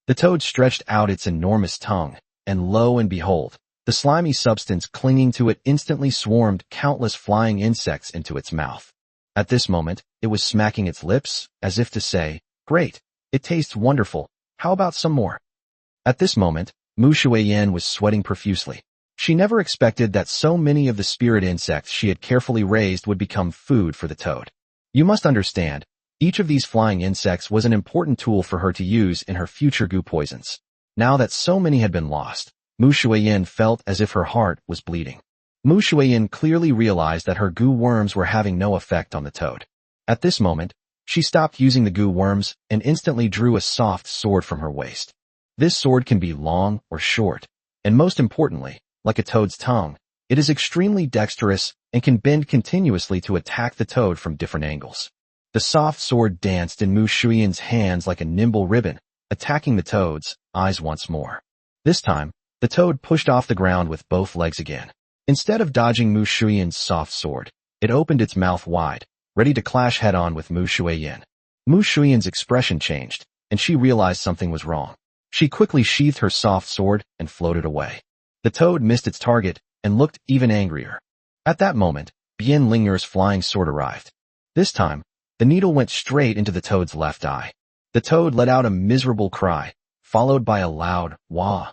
The toad stretched out its enormous tongue, and lo and behold, the slimy substance clinging to it instantly swarmed countless flying insects into its mouth. At this moment, it was smacking its lips, as if to say, "Great, it tastes wonderful, how about some more?" At this moment, Mu Shuyan was sweating profusely. She never expected that so many of the spirit insects she had carefully raised would become food for the toad. You must understand, each of these flying insects was an important tool for her to use in her future goo poisons. Now that so many had been lost, Mu Shuyan felt as if her heart was bleeding. Mu Shuyan clearly realized that her goo worms were having no effect on the toad. At this moment, she stopped using the goo worms and instantly drew a soft sword from her waist. This sword can be long or short, and most importantly, like a toad's tongue, it is extremely dexterous and can bend continuously to attack the toad from different angles. The soft sword danced in Mu Shuyan's hands like a nimble ribbon, attacking the toad's eyes once more. This time, the toad pushed off the ground with both legs again. Instead of dodging Mu Shuyan's soft sword, it opened its mouth wide, ready to clash head-on with Mu Shuyan. Mu Shuyan's expression changed, and she realized something was wrong. She quickly sheathed her soft sword and floated away. The toad missed its target and looked even angrier. At that moment, Bian Linger's flying sword arrived. This time, the needle went straight into the toad's left eye. The toad let out a miserable cry, followed by a loud wah,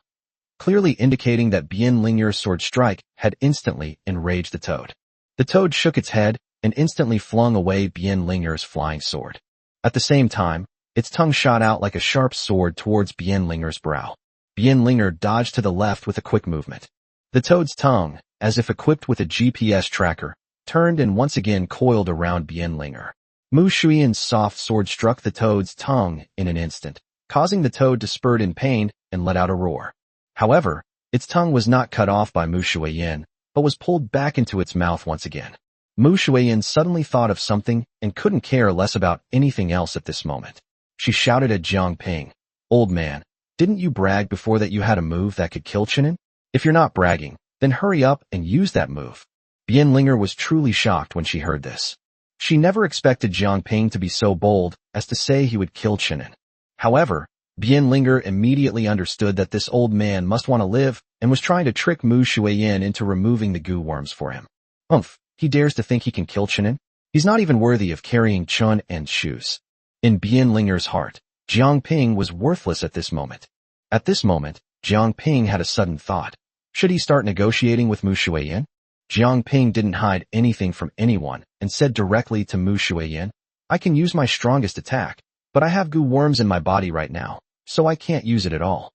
clearly indicating that Bian Linger's sword strike had instantly enraged the toad. The toad shook its head and instantly flung away Bian Linger's flying sword. At the same time, its tongue shot out like a sharp sword towards Bian Linger's brow. Bian Linger dodged to the left with a quick movement. The toad's tongue, as if equipped with a GPS tracker, turned and once again coiled around Bian Linger. Mu Shuyan's soft sword struck the toad's tongue in an instant, causing the toad to spurt in pain and let out a roar. However, its tongue was not cut off by Mu Shuyan, but was pulled back into its mouth once again. Mu Shuyan suddenly thought of something and couldn't care less about anything else at this moment. She shouted at Jiang Ping, "Old man, didn't you brag before that you had a move that could kill Chinin? If you're not bragging, Then hurry up and use that move. Bianlinger was truly shocked when she heard this. She never expected Jiang Ping to be so bold as to say he would kill Chinen. However, Bianlinger immediately understood that this old man must want to live and was trying to trick Mu Shuiyin into removing the goo worms for him. He dares to think he can kill Chinen? He's not even worthy of carrying Chun and shoes. In Bianlinger's heart, Jiang Ping was worthless at this moment. At this moment, Jiang Ping had a sudden thought. Should he start negotiating with Mu Shuiyin? Jiang Ping didn't hide anything from anyone and said directly to Mu Shuiyin, I can use my strongest attack, but I have goo worms in my body right now, so I can't use it at all.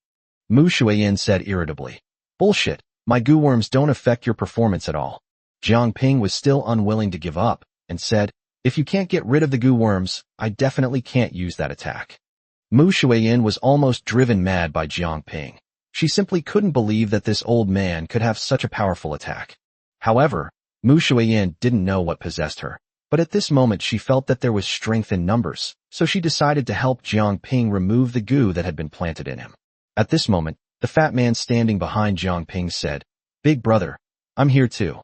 Mu Shuiyin said irritably, Bullshit, my goo worms don't affect your performance at all. Jiang Ping was still unwilling to give up and said, if you can't get rid of the goo worms, I definitely can't use that attack. Mu Shuiyin was almost driven mad by Jiang Ping. She simply couldn't believe that this old man could have such a powerful attack. However, Mu Shuiyin didn't know what possessed her, but at this moment she felt that there was strength in numbers, so she decided to help Jiang Ping remove the goo that had been planted in him. At this moment, the fat man standing behind Jiang Ping said, Big brother, I'm here too.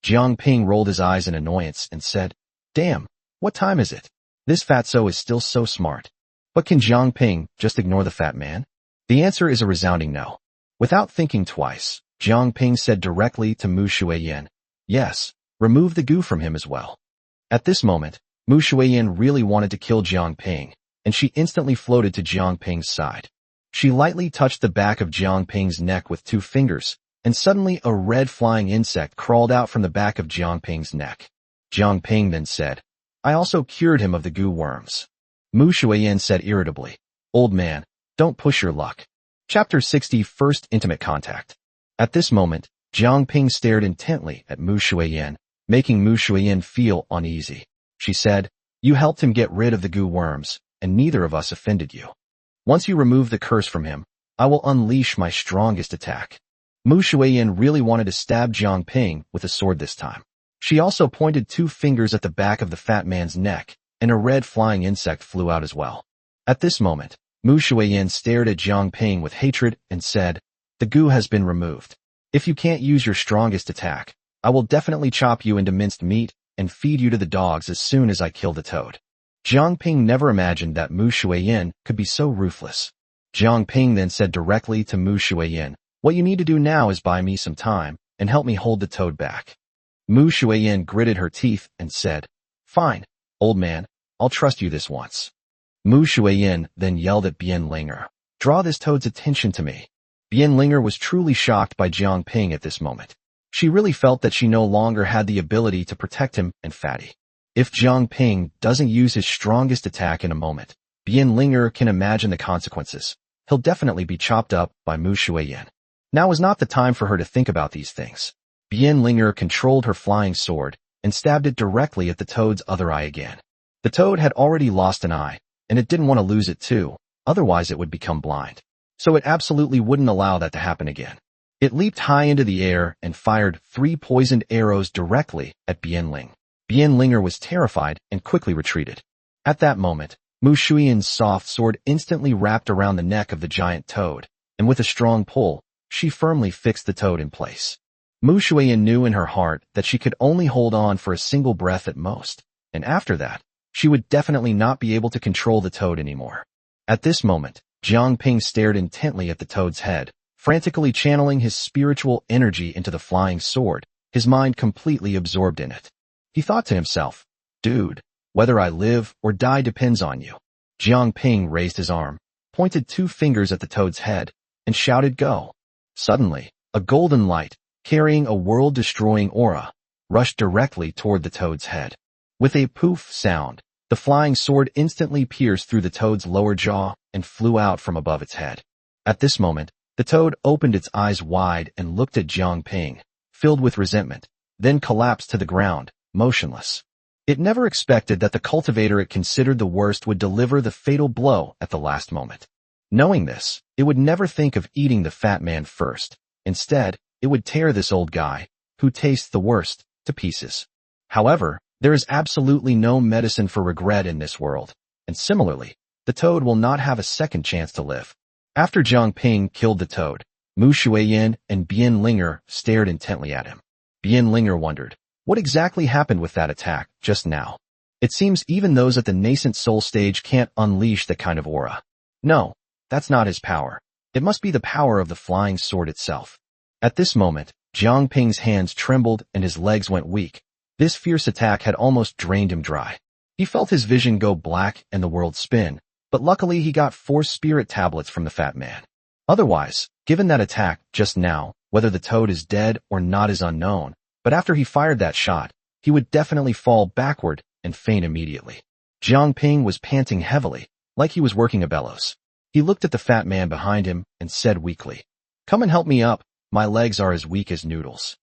Jiang Ping rolled his eyes in annoyance and said, Damn, what time is it? This fatso is still so smart. But can Jiang Ping just ignore the fat man? The answer is a resounding no. Without thinking twice, Jiang Ping said directly to Mu Shuiyin, Yes, remove the goo from him as well. At this moment, Mu Shuiyin really wanted to kill Jiang Ping, and she instantly floated to Jiang Ping's side. She lightly touched the back of Jiang Ping's neck with 2 fingers, and suddenly a red flying insect crawled out from the back of Jiang Ping's neck. Jiang Ping then said, I also cured him of the goo worms. Mu Shuiyin said irritably, Old man, don't push your luck. Chapter 60 First Intimate Contact. At this moment, Jiang Ping stared intently at Mu Shuiyin, making Mu Shuiyin feel uneasy. She said, You helped him get rid of the goo worms, and neither of us offended you. Once you remove the curse from him, I will unleash my strongest attack. Mu Shuiyin really wanted to stab Jiang Ping with a sword this time. She also pointed 2 fingers at the back of the fat man's neck, and a red flying insect flew out as well. At this moment, Mu Shuiyin stared at Jiang Ping with hatred and said, The goo has been removed. If you can't use your strongest attack, I will definitely chop you into minced meat and feed you to the dogs as soon as I kill the toad. Jiang Ping never imagined that Mu Shuiyin could be so ruthless. Jiang Ping then said directly to Mu Shuiyin, What you need to do now is buy me some time and help me hold the toad back. Mu Shuiyin gritted her teeth and said, Fine, old man, I'll trust you this once. Mu Shuiyin then yelled at Bianlinger, Draw this toad's attention to me. Bianlinger was truly shocked by Jiang Ping at this moment. She really felt that she no longer had the ability to protect him and Fatty. If Jiang Ping doesn't use his strongest attack in a moment, Bianlinger can imagine the consequences. He'll definitely be chopped up by Mu Shuiyin. Now is not the time for her to think about these things. Bianlinger controlled her flying sword and stabbed it directly at the toad's other eye again. The toad had already lost an eye, and it didn't want to lose it too, otherwise it would become blind. So it absolutely wouldn't allow that to happen again. It leaped high into the air and fired 3 poisoned arrows directly at Bianling. Bianlinger was terrified and quickly retreated. At that moment, Mu Shuiyin's soft sword instantly wrapped around the neck of the giant toad, and with a strong pull, she firmly fixed the toad in place. Mu Shuiyin knew in her heart that she could only hold on for a single breath at most, and after that, she would definitely not be able to control the toad anymore. At this moment, Jiang Ping stared intently at the toad's head, frantically channeling his spiritual energy into the flying sword, his mind completely absorbed in it. He thought to himself, Dude, whether I live or die depends on you. Jiang Ping raised his arm, pointed 2 fingers at the toad's head, and shouted Go. Suddenly, a golden light, carrying a world-destroying aura, rushed directly toward the toad's head. With a poof sound, the flying sword instantly pierced through the toad's lower jaw and flew out from above its head. At this moment, the toad opened its eyes wide and looked at Jiang Ping, filled with resentment, then collapsed to the ground, motionless. It never expected that the cultivator it considered the worst would deliver the fatal blow at the last moment. Knowing this, it would never think of eating the fat man first. Instead, it would tear this old guy, who tastes the worst, to pieces. However, there is absolutely no medicine for regret in this world, and similarly, the toad will not have a second chance to live. After Jiang Ping killed the toad, Mu Shuiyin and Bian Linger stared intently at him. Bian Linger wondered, what exactly happened with that attack just now? It seems even those at the nascent soul stage can't unleash that kind of aura. No, that's not his power. It must be the power of the flying sword itself. At this moment, Jiang Ping's hands trembled and his legs went weak. This fierce attack had almost drained him dry. He felt his vision go black and the world spin, but luckily he got 4 spirit tablets from the fat man. Otherwise, given that attack just now, whether the toad is dead or not is unknown, but after he fired that shot, he would definitely fall backward and faint immediately. Jiang Ping was panting heavily, like he was working a bellows. He looked at the fat man behind him and said weakly, "Come and help me up, my legs are as weak as noodles."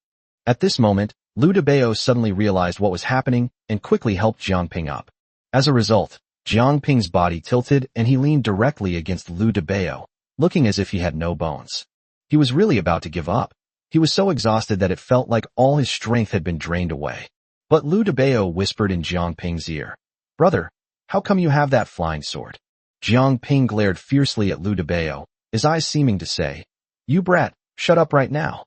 At this moment, Lu Debao suddenly realized what was happening and quickly helped Jiang Ping up. As a result, Jiang Ping's body tilted and he leaned directly against Lu Debao, looking as if he had no bones. He was really about to give up. He was so exhausted that it felt like all his strength had been drained away. But Lu Debao whispered in Jiang Ping's ear, "Brother, how come you have that flying sword?" Jiang Ping glared fiercely at Lu Debao, his eyes seeming to say, "You brat, shut up right now."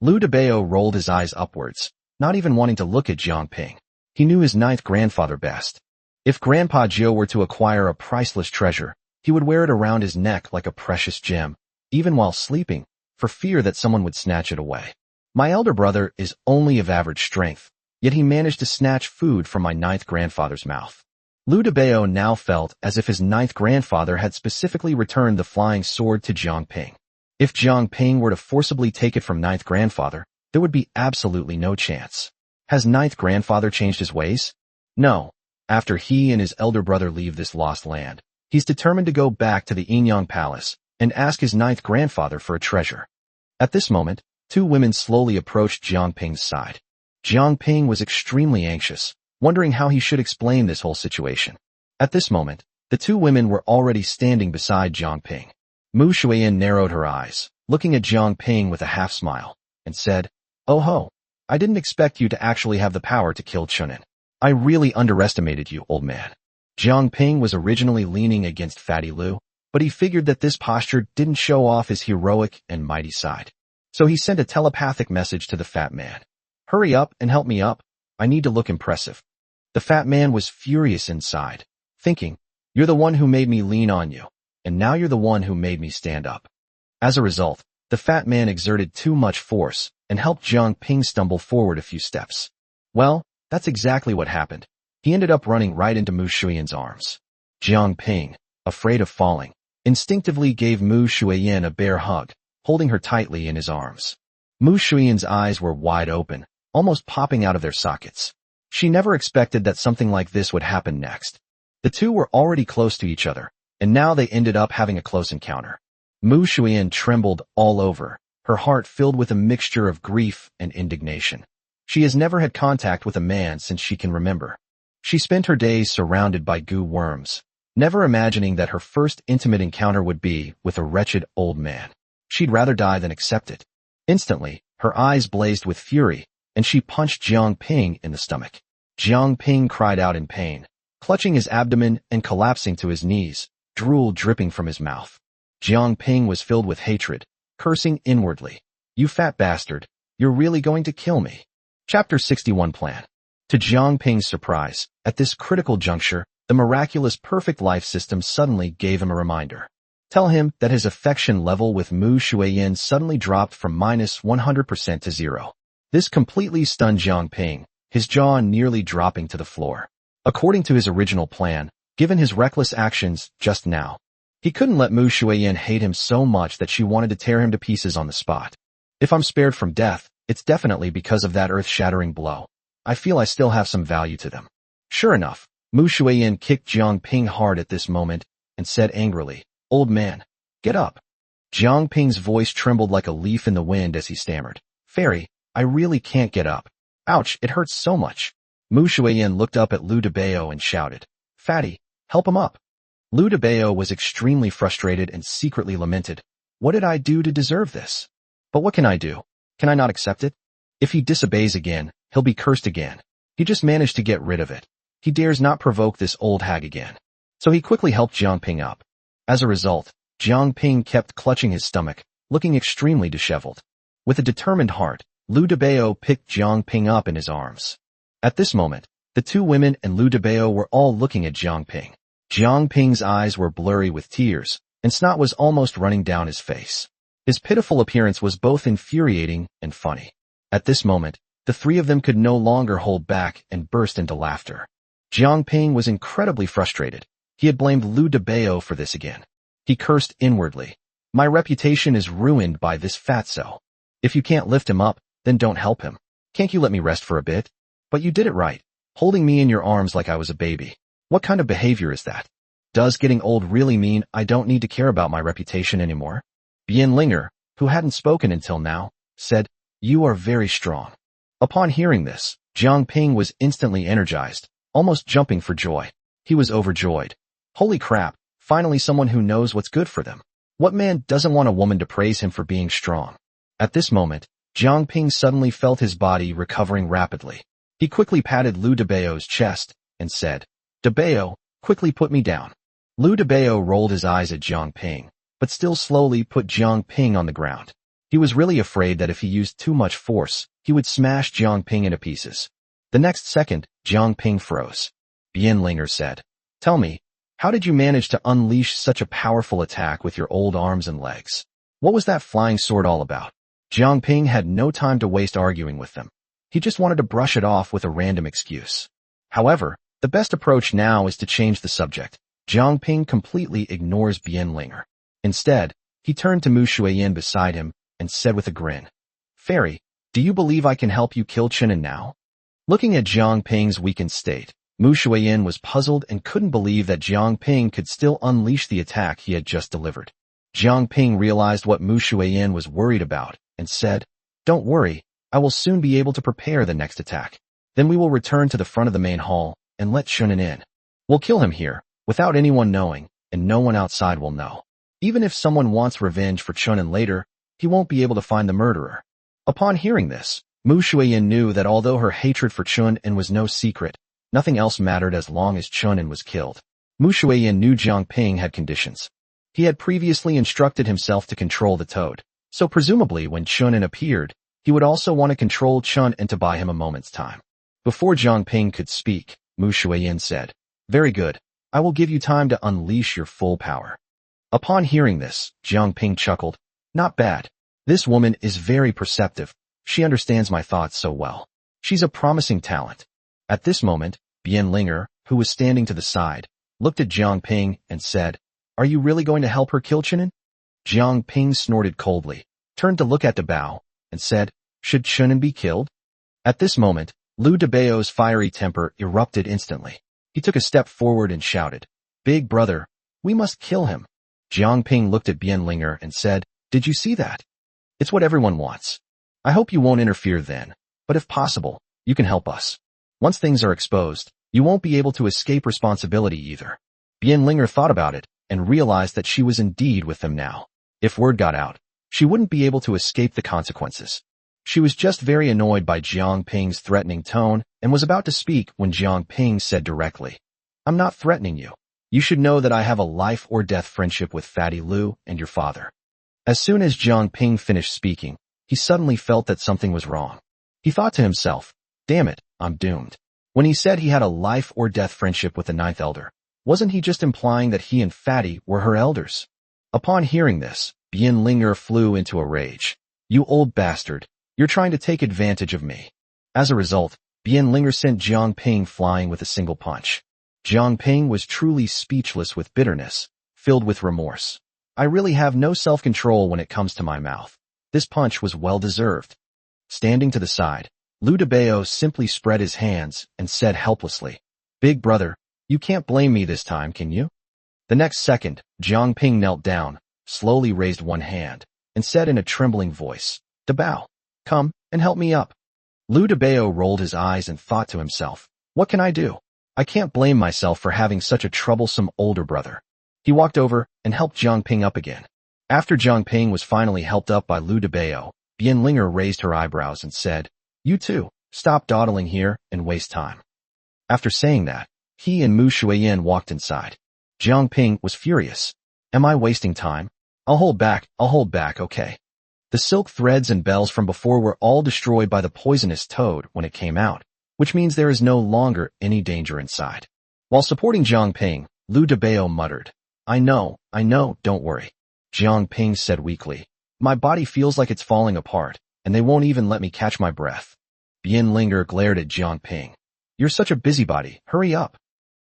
Lu Debao rolled his eyes upwards, not even wanting to look at Jiang Ping. He knew his 9th grandfather best. If Grandpa Joe were to acquire a priceless treasure, he would wear it around his neck like a precious gem, even while sleeping, for fear that someone would snatch it away. My elder brother is only of average strength, yet he managed to snatch food from my 9th grandfather's mouth. Lu Debao now felt as if his 9th grandfather had specifically returned the flying sword to Jiang Ping. If Jiang Ping were to forcibly take it from 9th grandfather, there would be absolutely no chance. Has 9th grandfather changed his ways? No. After he and his elder brother leave this lost land, he's determined to go back to the Yinyang Palace and ask his 9th grandfather for a treasure. At this moment, 2 women slowly approached Jiang Ping's side. Jiang Ping was extremely anxious, wondering how he should explain this whole situation. At this moment, the 2 women were already standing beside Jiang Ping. Mu Shuiyin narrowed her eyes, looking at Jiang Ping with a half-smile, and said, "Oh ho, I didn't expect you to actually have the power to kill Chunin. I really underestimated you, old man." Jiang Ping was originally leaning against Fatty Lu, but he figured that this posture didn't show off his heroic and mighty side. So he sent a telepathic message to the fat man. "Hurry up and help me up. I need to look impressive." The fat man was furious inside, thinking, "You're the one who made me lean on you, and now you're the one who made me stand up." As a result, the fat man exerted too much force and helped Jiang Ping stumble forward a few steps. Well, that's exactly what happened. He ended up running right into Mu Shuiyin's arms. Jiang Ping, afraid of falling, instinctively gave Mu Shuiyin a bear hug, holding her tightly in his arms. Mu Shuiyin's eyes were wide open, almost popping out of their sockets. She never expected that something like this would happen next. The 2 were already close to each other, and now they ended up having a close encounter. Mu Shuiyin trembled all over, her heart filled with a mixture of grief and indignation. She has never had contact with a man since she can remember. She spent her days surrounded by goo worms, never imagining that her first intimate encounter would be with a wretched old man. She'd rather die than accept it. Instantly, her eyes blazed with fury, and she punched Jiang Ping in the stomach. Jiang Ping cried out in pain, clutching his abdomen and collapsing to his knees, drool dripping from his mouth. Jiang Ping was filled with hatred, cursing inwardly. "You fat bastard, you're really going to kill me." Chapter 61 Plan. To Jiang Ping's surprise, at this critical juncture, the miraculous perfect life system suddenly gave him a reminder. Tell him that his affection level with Mu Shuiyin suddenly dropped from -100% to 0. This completely stunned Jiang Ping, his jaw nearly dropping to the floor. According to his original plan, given his reckless actions just now, he couldn't let Mu Shuiyin hate him so much that she wanted to tear him to pieces on the spot. If I'm spared from death, it's definitely because of that earth-shattering blow. I feel I still have some value to them. Sure enough, Mu Shuiyin kicked Jiang Ping hard at this moment and said angrily, "Old man, get up." Jiang Ping's voice trembled like a leaf in the wind as he stammered, "Fairy, I really can't get up. Ouch, it hurts so much." Mu Shuiyin looked up at Lu Debao and shouted, "Fatty, help him up." Lu Debao was extremely frustrated and secretly lamented, "What did I do to deserve this? But what can I do? Can I not accept it? If he disobeys again, he'll be cursed again. He just managed to get rid of it. He dares not provoke this old hag again." So he quickly helped Jiang Ping up. As a result, Jiang Ping kept clutching his stomach, looking extremely disheveled. With a determined heart, Liu Debao picked Jiang Ping up in his arms. At this moment, the two women and Liu Debao were all looking at Jiang Ping. Jiang Ping's eyes were blurry with tears, and snot was almost running down his face. His pitiful appearance was both infuriating and funny. At this moment, the three of them could no longer hold back and burst into laughter. Jiang Ping was incredibly frustrated. He had blamed Liu Debao for this again. He cursed inwardly. My reputation is ruined by this fatso. If you can't lift him up, then don't help him. Can't you let me rest for a bit? But you did it right, holding me in your arms like I was a baby. What kind of behavior is that? Does getting old really mean I don't need to care about my reputation anymore? Bian Linger, who hadn't spoken until now, said, You are very strong. Upon hearing this, Jiang Ping was instantly energized, almost jumping for joy. He was overjoyed. Holy crap, finally someone who knows what's good for them. What man doesn't want a woman to praise him for being strong? At this moment, Jiang Ping suddenly felt his body recovering rapidly. He quickly patted Liu Debao's chest and said, Debao, quickly put me down. Liu Debao rolled his eyes at Jiang Ping, but still slowly put Jiang Ping on the ground. He was really afraid that if he used too much force, he would smash Jiang Ping into pieces. The next second, Jiang Ping froze. Bian Linger said, Tell me, how did you manage to unleash such a powerful attack with your old arms and legs? What was that flying sword all about? Jiang Ping had no time to waste arguing with them. He just wanted to brush it off with a random excuse. However, the best approach now is to change the subject. Jiang Ping completely ignores Bian Linger. Instead, he turned to Mu Shuiyin beside him and said with a grin, Fairy, do you believe I can help you kill Chunin now? Looking at Jiang Ping's weakened state, Mu Shuiyin was puzzled and couldn't believe that Jiang Ping could still unleash the attack he had just delivered. Jiang Ping realized what Mu Shuiyin was worried about and said, Don't worry, I will soon be able to prepare the next attack. Then we will return to the front of the main hall and let Chunin in. We'll kill him here, without anyone knowing, and no one outside will know. Even if someone wants revenge for Chunin later, he won't be able to find the murderer. Upon hearing this, Mu Shuiyin knew that although her hatred for Chunin was no secret, nothing else mattered as long as Chunin was killed. Mu Shuiyin knew Jiang Ping had conditions. He had previously instructed himself to control the toad, so presumably when Chunin appeared, he would also want to control Chun and to buy him a moment's time. Before Jiang Ping could speak, Mu Shuiyin said, Very good, I will give you time to unleash your full power. Upon hearing this, Jiang Ping chuckled, Not bad. This woman is very perceptive. She understands my thoughts so well. She's a promising talent. At this moment, Bian Linger, who was standing to the side, looked at Jiang Ping and said, Are you really going to help her kill Chunin? Jiang Ping snorted coldly, turned to look at Debao, and said, Should Chunin be killed? At this moment, Liu Debao's fiery temper erupted instantly. He took a step forward and shouted, Big brother, we must kill him. Jiang Ping looked at Bian Linger and said, Did you see that? It's what everyone wants. I hope you won't interfere then, but if possible, you can help us. Once things are exposed, you won't be able to escape responsibility either. Bian Linger thought about it and realized that she was indeed with them now. If word got out, she wouldn't be able to escape the consequences. She was just very annoyed by Jiang Ping's threatening tone and was about to speak when Jiang Ping said directly, I'm not threatening you. You should know that I have a life-or-death friendship with Fatty Liu and your father. As soon as Jiang Ping finished speaking, he suddenly felt that something was wrong. He thought to himself, Damn it, I'm doomed. When he said he had a life-or-death friendship with the ninth elder, wasn't he just implying that he and Fatty were her elders? Upon hearing this, Bian Linger flew into a rage. You old bastard, you're trying to take advantage of me. As a result, Bian Linger sent Jiang Ping flying with a single punch. Jiang Ping was truly speechless with bitterness, filled with remorse. I really have no self-control when it comes to my mouth. This punch was well-deserved. Standing to the side, Liu Debao simply spread his hands and said helplessly, Big brother, you can't blame me this time, can you? The next second, Jiang Ping knelt down, slowly raised one hand, and said in a trembling voice, Debao, come and help me up. Liu Debao rolled his eyes and thought to himself, What can I do? I can't blame myself for having such a troublesome older brother. He walked over and helped Jiang Ping up again. After Jiang Ping was finally helped up by Liu Debao, Bian Linger raised her eyebrows and said, You too, stop dawdling here and waste time. After saying that, he and Mu Shuiyin walked inside. Jiang Ping was furious. Am I wasting time? I'll hold back, okay. The silk threads and bells from before were all destroyed by the poisonous toad when it came out, which means there is no longer any danger inside. While supporting Jiang Ping, Lu Debao muttered, I know, don't worry. Jiang Ping said weakly, my body feels like it's falling apart, and they won't even let me catch my breath. Bien Linger glared at Jiang Ping. You're such a busybody, hurry up.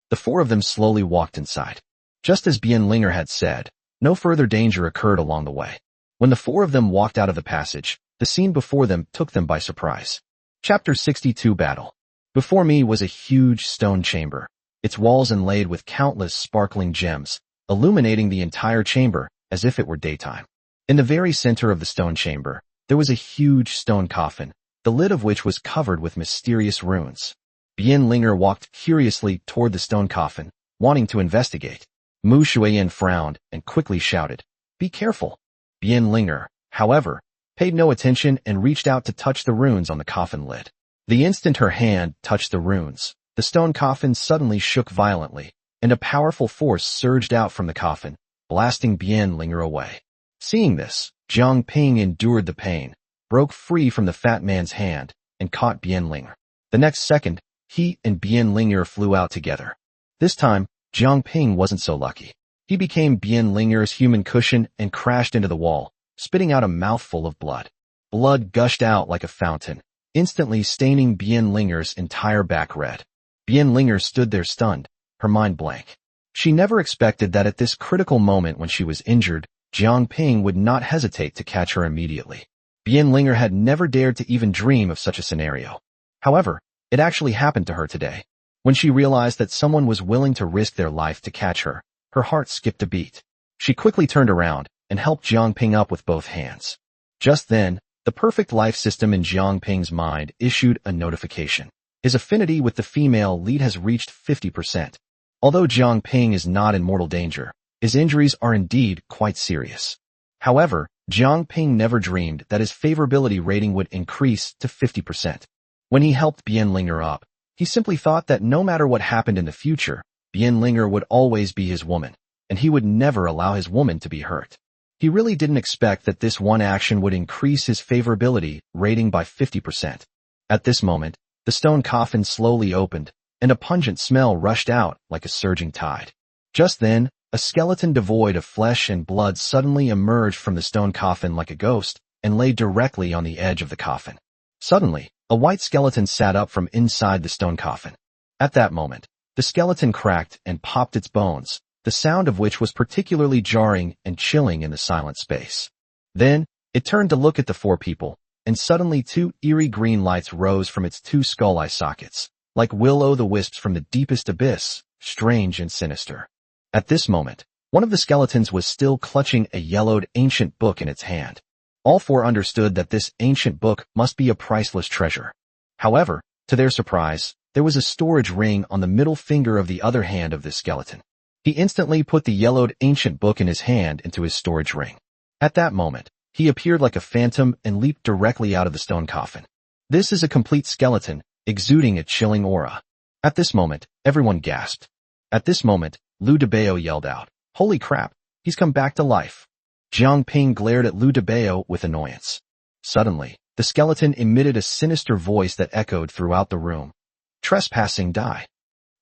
The four of them slowly walked inside. Just as Bien Linger had said, no further danger occurred along the way. When the four of them walked out of the passage, the scene before them took them by surprise. Chapter 62 Battle. Before me was a huge stone chamber, its walls inlaid with countless sparkling gems, illuminating the entire chamber as if it were daytime. In the very center of the stone chamber, there was a huge stone coffin, the lid of which was covered with mysterious runes. Bien Linger walked curiously toward the stone coffin, wanting to investigate. Mu Shuiyin frowned and quickly shouted, be careful. Bien Linger, however, paid no attention and reached out to touch the runes on the coffin lid. The instant her hand touched the runes, the stone coffin suddenly shook violently, and a powerful force surged out from the coffin, blasting Bien Linger away. Seeing this, Jiang Ping endured the pain, broke free from the fat man's hand, and caught Bien Linger. The next second, he and Bien Linger flew out together. This time, Jiang Ping wasn't so lucky. He became Bien Linger's human cushion and crashed into the wall, spitting out a mouthful of blood. Blood gushed out like a fountain, instantly staining Bien Linger's entire back red. Bien Linger stood there stunned, her mind blank. She never expected that at this critical moment when she was injured, Jiang Ping would not hesitate to catch her immediately. Bien Linger had never dared to even dream of such a scenario. However, it actually happened to her today. When she realized that someone was willing to risk their life to catch her, her heart skipped a beat. She quickly turned around and helped Jiang Ping up with both hands. Just then, the perfect life system in Jiang Ping's mind issued a notification. His affinity with the female lead has reached 50%. Although Jiang Ping is not in mortal danger, his injuries are indeed quite serious. However, Jiang Ping never dreamed that his favorability rating would increase to 50%. When he helped Bien Linger up, he simply thought that no matter what happened in the future, Bien Linger would always be his woman, and he would never allow his woman to be hurt. He really didn't expect that this one action would increase his favorability rating by 50%. At this moment, the stone coffin slowly opened, and a pungent smell rushed out like a surging tide. Just then, a skeleton devoid of flesh and blood suddenly emerged from the stone coffin like a ghost and lay directly on the edge of the coffin. Suddenly, a white skeleton sat up from inside the stone coffin. At that moment, the skeleton cracked and popped its bones, the sound of which was particularly jarring and chilling in the silent space. Then, it turned to look at the four people, and suddenly two eerie green lights rose from its two skull-eye sockets, like will-o'-the-wisps from the deepest abyss, strange and sinister. At this moment, one of the skeletons was still clutching a yellowed ancient book in its hand. All four understood that this ancient book must be a priceless treasure. However, to their surprise, there was a storage ring on the middle finger of the other hand of this skeleton. He instantly put the yellowed ancient book in his hand into his storage ring. At that moment, he appeared like a phantom and leaped directly out of the stone coffin. This is a complete skeleton, exuding a chilling aura. At this moment, everyone gasped. At this moment, Lu Debao yelled out, "Holy crap, he's come back to life." Jiang Ping glared at Lu Debao with annoyance. Suddenly, the skeleton emitted a sinister voice that echoed throughout the room. "Trespassing, die."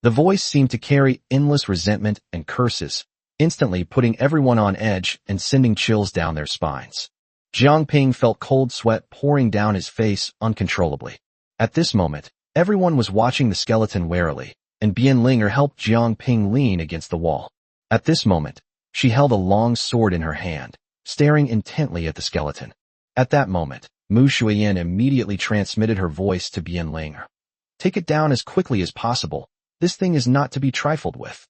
The voice seemed to carry endless resentment and curses, instantly putting everyone on edge and sending chills down their spines. Jiang Ping felt cold sweat pouring down his face uncontrollably. At this moment, everyone was watching the skeleton warily, and Bien Linger helped Jiang Ping lean against the wall. At this moment, she held a long sword in her hand, staring intently at the skeleton. At that moment, Mu Shuiyin immediately transmitted her voice to Bien Linger. "Take it down as quickly as possible. This thing is not to be trifled with."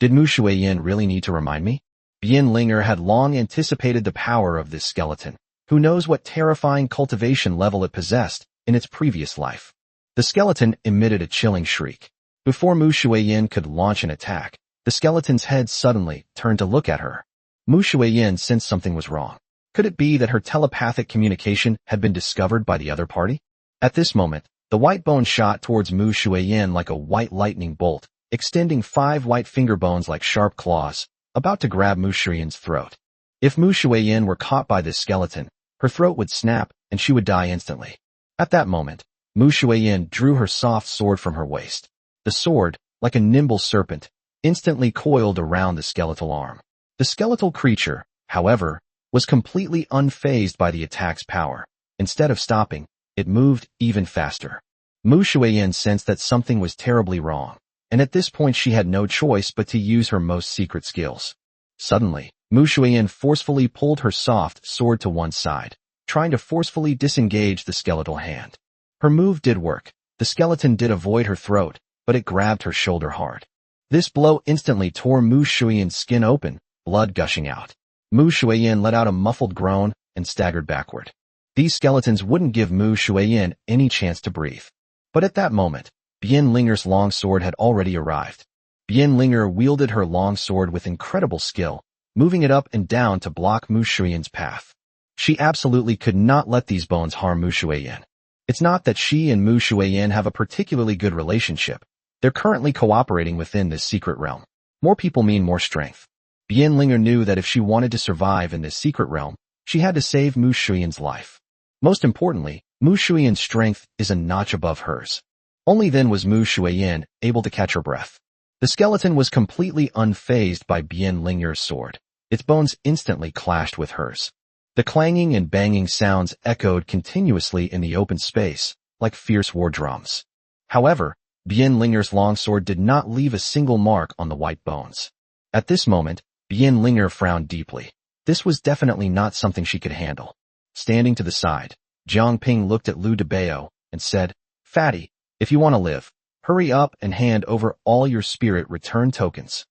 Did Mu Shuiyin really need to remind me? Bien Linger had long anticipated the power of this skeleton. Who knows what terrifying cultivation level it possessed in its previous life. The skeleton emitted a chilling shriek. Before Mu Shuiyin could launch an attack, the skeleton's head suddenly turned to look at her. Mu Shuiyin sensed something was wrong. Could it be that her telepathic communication had been discovered by the other party? At this moment, the white bone shot towards Mu Shuiyin like a white lightning bolt, extending 5 white finger bones like sharp claws, about to grab Mu Shuiyin's throat. If Mu Shuiyin were caught by this skeleton, her throat would snap and she would die instantly. At that moment, Mu Shuiyin drew her soft sword from her waist. The sword, like a nimble serpent, instantly coiled around the skeletal arm. The skeletal creature, however, was completely unfazed by the attack's power. Instead of stopping, it moved even faster. Mu Shuiyin sensed that something was terribly wrong, and at this point she had no choice but to use her most secret skills. Suddenly, Mu Shuiyin forcefully pulled her soft sword to one side, trying to forcefully disengage the skeletal hand. Her move did work. The skeleton did avoid her throat, but it grabbed her shoulder hard. This blow instantly tore Mu Shuiyin's skin open, blood gushing out. Mu Shuiyin let out a muffled groan and staggered backward. These skeletons wouldn't give Mu Shuiyin any chance to breathe. But at that moment, Bian Linger's long sword had already arrived. Bian Linger wielded her long sword with incredible skill, moving it up and down to block Mu Shuiyin's path. She absolutely could not let these bones harm Mu Shuiyin. It's not that she and Mu Shuiyin have a particularly good relationship. They're currently cooperating within this secret realm. More people mean more strength. Bian Linger knew that if she wanted to survive in this secret realm, she had to save Mu Shuiyin's life. Most importantly, Mu Shuiyin's strength is a notch above hers. Only then was Mu Shuiyin able to catch her breath. The skeleton was completely unfazed by Bian Linger's sword. Its bones instantly clashed with hers. The clanging and banging sounds echoed continuously in the open space, like fierce war drums. However, Bian Linger's longsword did not leave a single mark on the white bones. At this moment, Bian Linger frowned deeply. This was definitely not something she could handle. Standing to the side, Jiang Ping looked at Lu Debao and said, "Fatty, if you want to live, hurry up and hand over all your spirit return tokens."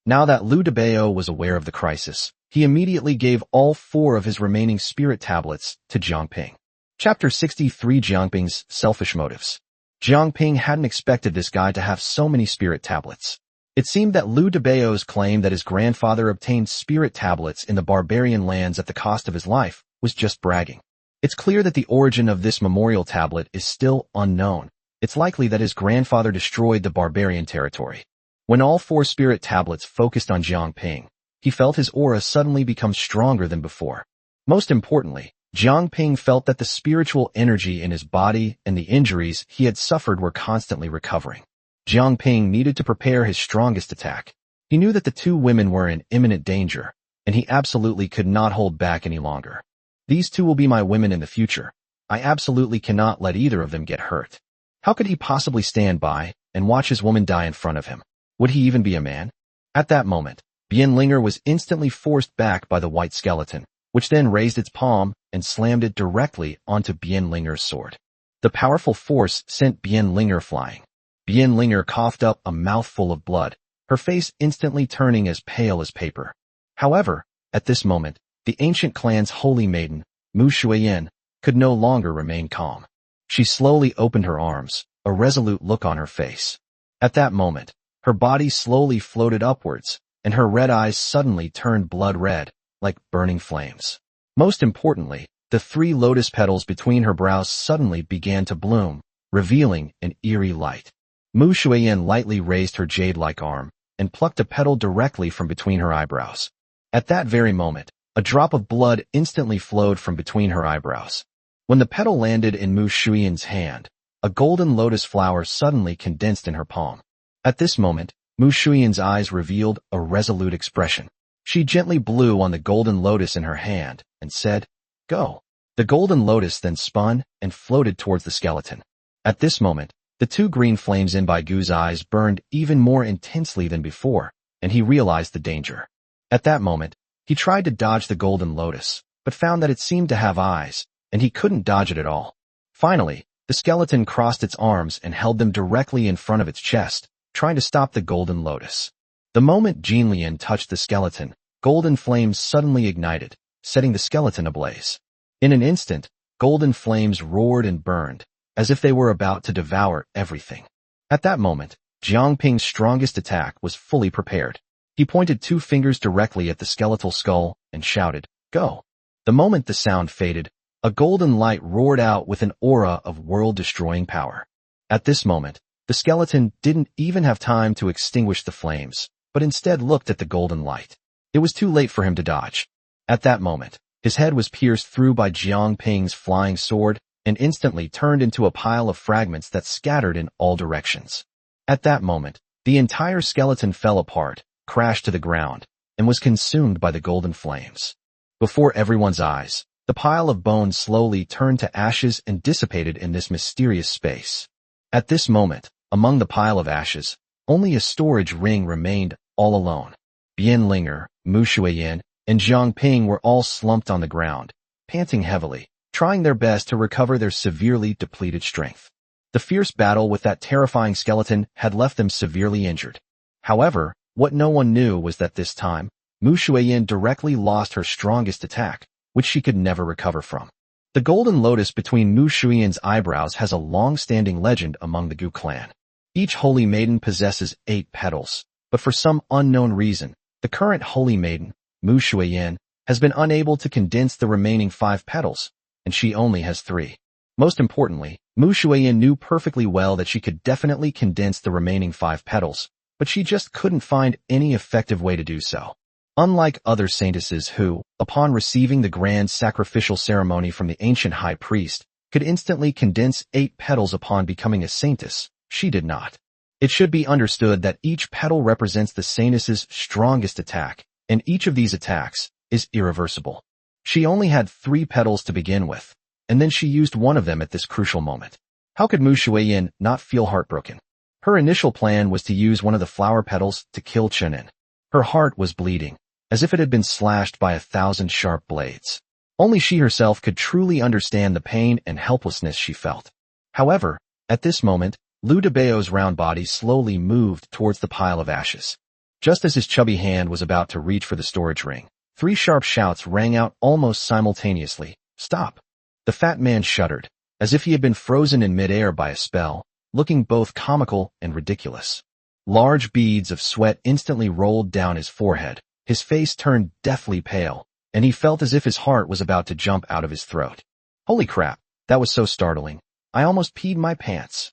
Now that Lu Debao was aware of the crisis, he immediately gave all 4 of his remaining spirit tablets to Jiang Ping. Chapter 63: Jiang Ping's Selfish Motives. Jiang Ping hadn't expected this guy to have so many spirit tablets. It seemed that Lu Debao's claim that his grandfather obtained spirit tablets in the barbarian lands at the cost of his life was just bragging. It's clear that the origin of this memorial tablet is still unknown. It's likely that his grandfather destroyed the barbarian territory. When all 4 spirit tablets focused on Jiang Ping, he felt his aura suddenly become stronger than before. Most importantly, Jiang Ping felt that the spiritual energy in his body and the injuries he had suffered were constantly recovering. Jiang Ping needed to prepare his strongest attack. He knew that the 2 women were in imminent danger, and he absolutely could not hold back any longer. These 2 will be my women in the future. I absolutely cannot let either of them get hurt. How could he possibly stand by and watch his woman die in front of him? Would he even be a man? At that moment, Bian Linger was instantly forced back by the white skeleton, which then raised its palm and slammed it directly onto Bian Linger's sword. The powerful force sent Bian Linger flying. Bian Linger coughed up a mouthful of blood, her face instantly turning as pale as paper. However, at this moment, the ancient clan's holy maiden, Mu Shuiyin, could no longer remain calm. She slowly opened her arms, a resolute look on her face. At that moment, her body slowly floated upwards, and her red eyes suddenly turned blood red, like burning flames. Most importantly, the 3 lotus petals between her brows suddenly began to bloom, revealing an eerie light. Mu Shuiyin lightly raised her jade-like arm and plucked a petal directly from between her eyebrows. At that very moment, a drop of blood instantly flowed from between her eyebrows. When the petal landed in Mu Shuiyin's hand, a golden lotus flower suddenly condensed in her palm. At this moment, Mu Shuiyin's eyes revealed a resolute expression. She gently blew on the golden lotus in her hand and said, "Go." The golden lotus then spun and floated towards the skeleton. At this moment, the 2 green flames in Baigu's eyes burned even more intensely than before, and he realized the danger. At that moment, he tried to dodge the golden lotus, but found that it seemed to have eyes, and he couldn't dodge it at all. Finally, the skeleton crossed its arms and held them directly in front of its chest, trying to stop the golden lotus. The moment Jinlian touched the skeleton, golden flames suddenly ignited, setting the skeleton ablaze. In an instant, golden flames roared and burned, as if they were about to devour everything. At that moment, Jiang Ping's strongest attack was fully prepared. He pointed 2 fingers directly at the skeletal skull and shouted, "Go." The moment the sound faded, a golden light roared out with an aura of world-destroying power. At this moment, the skeleton didn't even have time to extinguish the flames, but instead looked at the golden light. It was too late for him to dodge. At that moment, his head was pierced through by Jiang Ping's flying sword and instantly turned into a pile of fragments that scattered in all directions. At that moment, the entire skeleton fell apart, crashed to the ground, and was consumed by the golden flames. Before everyone's eyes, the pile of bones slowly turned to ashes and dissipated in this mysterious space. At this moment, among the pile of ashes, only a storage ring remained, all alone. Bian Linger, Mu Shuiyin, and Jiang Ping were all slumped on the ground, panting heavily, trying their best to recover their severely depleted strength. The fierce battle with that terrifying skeleton had left them severely injured. However, what no one knew was that this time, Mu Shuiyin directly lost her strongest attack, which she could never recover from. The golden lotus between Mu Shuiyin's eyebrows has a long-standing legend among the Gu clan. Each holy maiden possesses 8 petals, but for some unknown reason, the current holy maiden, Mu Shuiyin, has been unable to condense the remaining 5 petals, and she only has 3. Most importantly, Mu Shuiyin knew perfectly well that she could definitely condense the remaining 5 petals, but she just couldn't find any effective way to do so. Unlike other saintesses who, upon receiving the grand sacrificial ceremony from the ancient high priest, could instantly condense 8 petals upon becoming a saintess, she did not. It should be understood that each petal represents the saintess's strongest attack, and each of these attacks is irreversible. She only had 3 petals to begin with, and then she used one of them at this crucial moment. How could Mu Shuiyin not feel heartbroken? Her initial plan was to use one of the flower petals to kill Chenin. Her heart was bleeding, as if it had been slashed by 1,000 sharp blades. Only she herself could truly understand the pain and helplessness she felt. However, at this moment, Liu Debao's round body slowly moved towards the pile of ashes. Just as his chubby hand was about to reach for the storage ring, 3 sharp shouts rang out almost simultaneously. "Stop!" The fat man shuddered, as if he had been frozen in midair by a spell, looking both comical and ridiculous. Large beads of sweat instantly rolled down his forehead, his face turned deathly pale, and he felt as if his heart was about to jump out of his throat. "Holy crap, that was so startling. I almost peed my pants."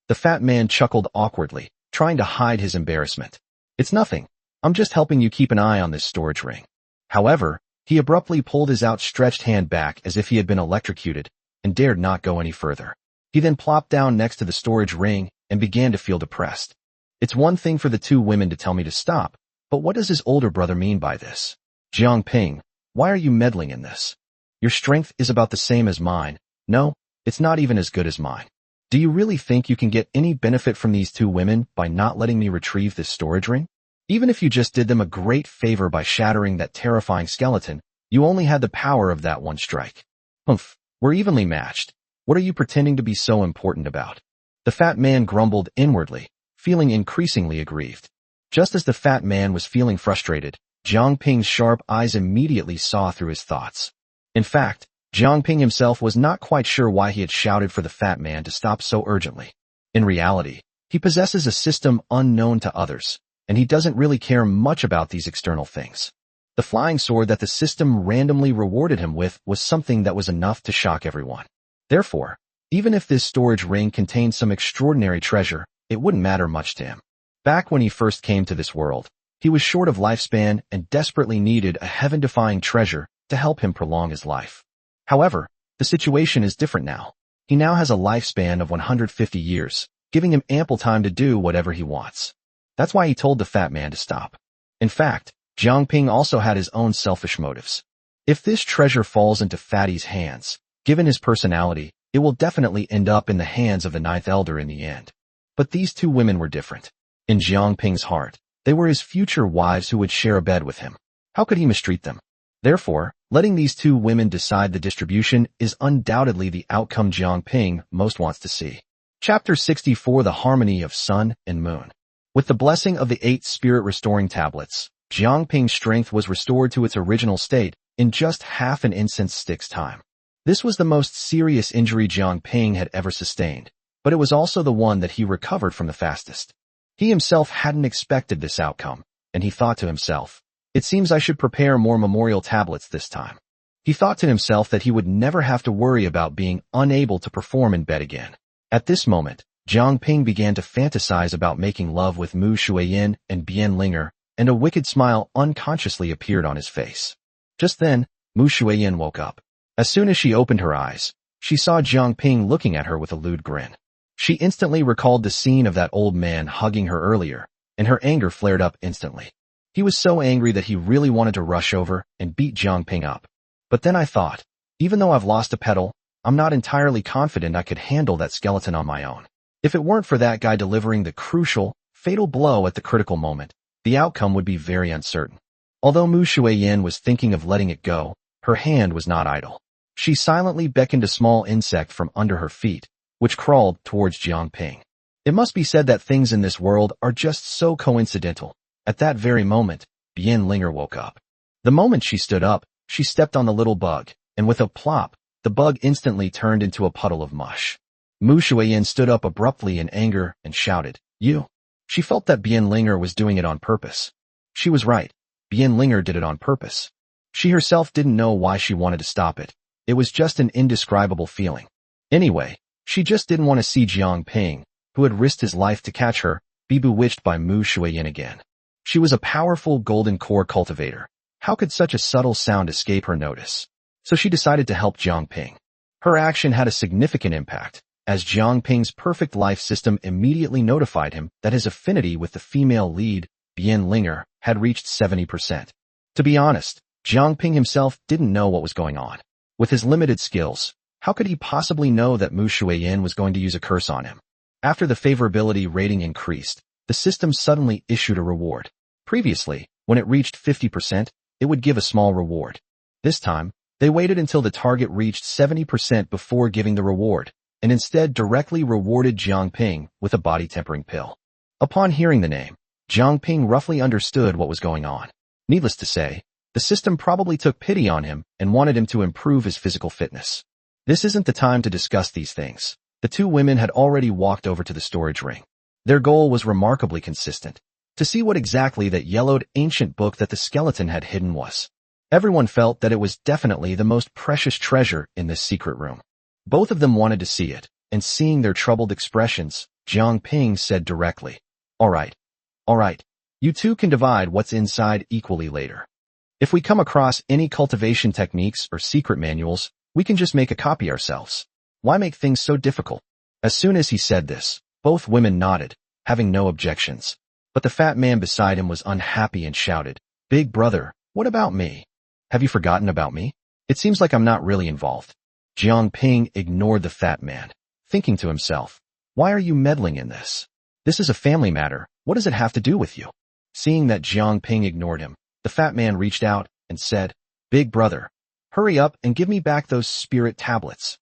The fat man chuckled awkwardly, trying to hide his embarrassment. "It's nothing. I'm just helping you keep an eye on this storage ring." However, he abruptly pulled his outstretched hand back as if he had been electrocuted, and dared not go any further. He then plopped down next to the storage ring and began to feel depressed. It's one thing for the 2 women to tell me to stop, but what does his older brother mean by this? "Jiang Ping, why are you meddling in this? Your strength is about the same as mine. No, it's not even as good as mine. Do you really think you can get any benefit from these 2 women by not letting me retrieve this storage ring? Even if you just did them a great favor by shattering that terrifying skeleton, you only had the power of that one strike. Humph, we're evenly matched. What are you pretending to be so important about?" The fat man grumbled inwardly, feeling increasingly aggrieved. Just as the fat man was feeling frustrated, Jiang Ping's sharp eyes immediately saw through his thoughts. In fact, Jiang Ping himself was not quite sure why he had shouted for the fat man to stop so urgently. In reality, he possesses a system unknown to others, and he doesn't really care much about these external things. The flying sword that the system randomly rewarded him with was something that was enough to shock everyone. Therefore, even if this storage ring contained some extraordinary treasure, it wouldn't matter much to him. Back when he first came to this world, he was short of lifespan and desperately needed a heaven-defying treasure to help him prolong his life. However, the situation is different now. He now has a lifespan of 150 years, giving him ample time to do whatever he wants. That's why he told the fat man to stop. In fact, Jiang Ping also had his own selfish motives. If this treasure falls into Fatty's hands, given his personality, it will definitely end up in the hands of the 9th elder in the end. But these 2 women were different. In Jiang Ping's heart, they were his future wives who would share a bed with him. How could he mistreat them? Therefore, letting these 2 women decide the distribution is undoubtedly the outcome Jiang Ping most wants to see. Chapter 64: The Harmony of Sun and Moon. With the blessing of the 8 spirit-restoring tablets, Jiang Ping's strength was restored to its original state in just half an incense stick's time. This was the most serious injury Jiang Ping had ever sustained, but it was also the one that he recovered from the fastest. He himself hadn't expected this outcome, and he thought to himself, "It seems I should prepare more memorial tablets this time." He thought to himself that he would never have to worry about being unable to perform in bed again. At this moment, Jiang Ping began to fantasize about making love with Mu Shuiyin and Bian Linger, and a wicked smile unconsciously appeared on his face. Just then, Mu Shuiyin woke up. As soon as she opened her eyes, she saw Jiang Ping looking at her with a lewd grin. She instantly recalled the scene of that old man hugging her earlier, and her anger flared up instantly. He was so angry that he really wanted to rush over and beat Jiang Ping up. But then I thought, even though I've lost a petal, I'm not entirely confident I could handle that skeleton on my own. If it weren't for that guy delivering the crucial, fatal blow at the critical moment, the outcome would be very uncertain. Although Mu Shuiyin was thinking of letting it go, her hand was not idle. She silently beckoned a small insect from under her feet, which crawled towards Jiang Ping. It must be said that things in this world are just so coincidental. At that very moment, Bian Linger woke up. The moment she stood up, she stepped on the little bug, and with a plop, the bug instantly turned into a puddle of mush. Mu Shuiyin stood up abruptly in anger and shouted, "You!" She felt that Bian Linger was doing it on purpose. She was right. Bian Linger did it on purpose. She herself didn't know why she wanted to stop it. It was just an indescribable feeling. Anyway, she just didn't want to see Jiang Ping, who had risked his life to catch her, be bewitched by Mu Shuiyin again. She was a powerful golden core cultivator. How could such a subtle sound escape her notice? So she decided to help Jiang Ping. Her action had a significant impact, as Jiang Ping's perfect life system immediately notified him that his affinity with the female lead, Bian Linger, had reached 70%. To be honest, Jiang Ping himself didn't know what was going on. With his limited skills, how could he possibly know that Mu Shuiyin was going to use a curse on him? After the favorability rating increased, the system suddenly issued a reward. Previously, when it reached 50%, it would give a small reward. This time, they waited until the target reached 70% before giving the reward, and instead directly rewarded Jiang Ping with a body-tempering pill. Upon hearing the name, Jiang Ping roughly understood what was going on. Needless to say, the system probably took pity on him and wanted him to improve his physical fitness. This isn't the time to discuss these things. The two women had already walked over to the storage ring. Their goal was remarkably consistent: to see what exactly that yellowed ancient book that the skeleton had hidden was. Everyone felt that it was definitely the most precious treasure in this secret room. Both of them wanted to see it, and seeing their troubled expressions, Jiang Ping said directly, All right. You two can divide what's inside equally later. If we come across any cultivation techniques or secret manuals, we can just make a copy ourselves. Why make things so difficult?" As soon as he said this, both women nodded, having no objections. But the fat man beside him was unhappy and shouted, "Big brother, what about me? Have you forgotten about me? It seems like I'm not really involved." Jiang Ping ignored the fat man, thinking to himself, "Why are you meddling in this? This is a family matter. What does it have to do with you?" Seeing that Jiang Ping ignored him, the fat man reached out and said, "Big brother, hurry up and give me back those spirit tablets."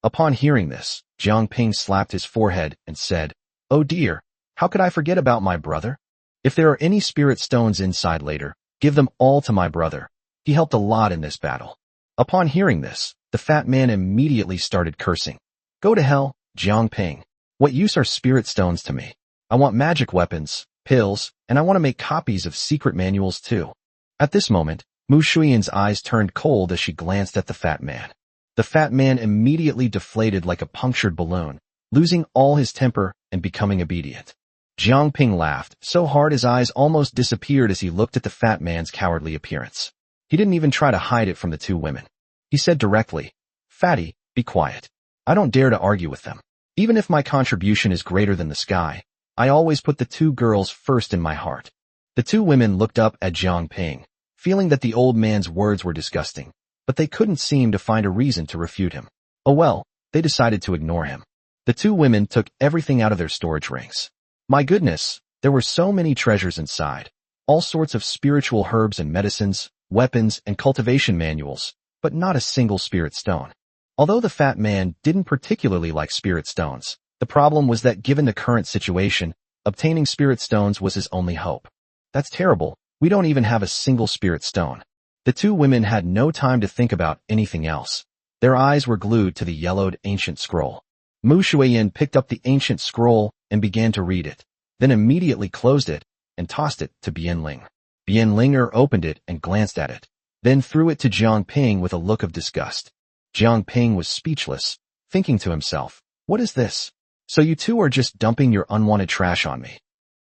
Upon hearing this, Jiang Ping slapped his forehead and said, "Oh dear, how could I forget about my brother? If there are any spirit stones inside later, give them all to my brother. He helped a lot in this battle." Upon hearing this, the fat man immediately started cursing. "Go to hell, Jiang Ping. What use are spirit stones to me? I want magic weapons, pills, and I want to make copies of secret manuals too." At this moment, Mu Shuiyin's eyes turned cold as she glanced at the fat man. The fat man immediately deflated like a punctured balloon, losing all his temper and becoming obedient. Jiang Ping laughed so hard his eyes almost disappeared as he looked at the fat man's cowardly appearance. He didn't even try to hide it from the two women. He said directly, "Fatty, be quiet. I don't dare to argue with them. Even if my contribution is greater than the sky, I always put the two girls first in my heart." The two women looked up at Jiang Ping, feeling that the old man's words were disgusting, but they couldn't seem to find a reason to refute him. Oh well, they decided to ignore him. The two women took everything out of their storage rings. My goodness, there were so many treasures inside. All sorts of spiritual herbs and medicines, weapons and cultivation manuals, but not a single spirit stone. Although the fat man didn't particularly like spirit stones, the problem was that given the current situation, obtaining spirit stones was his only hope. "That's terrible. We don't even have a single spirit stone." The two women had no time to think about anything else. Their eyes were glued to the yellowed ancient scroll. Mu Shuiyin picked up the ancient scroll and began to read it, then immediately closed it and tossed it to Bian Ling. Bian Linger opened it and glanced at it, then threw it to Jiang Ping with a look of disgust. Jiang Ping was speechless, thinking to himself, "What is this? So you two are just dumping your unwanted trash on me."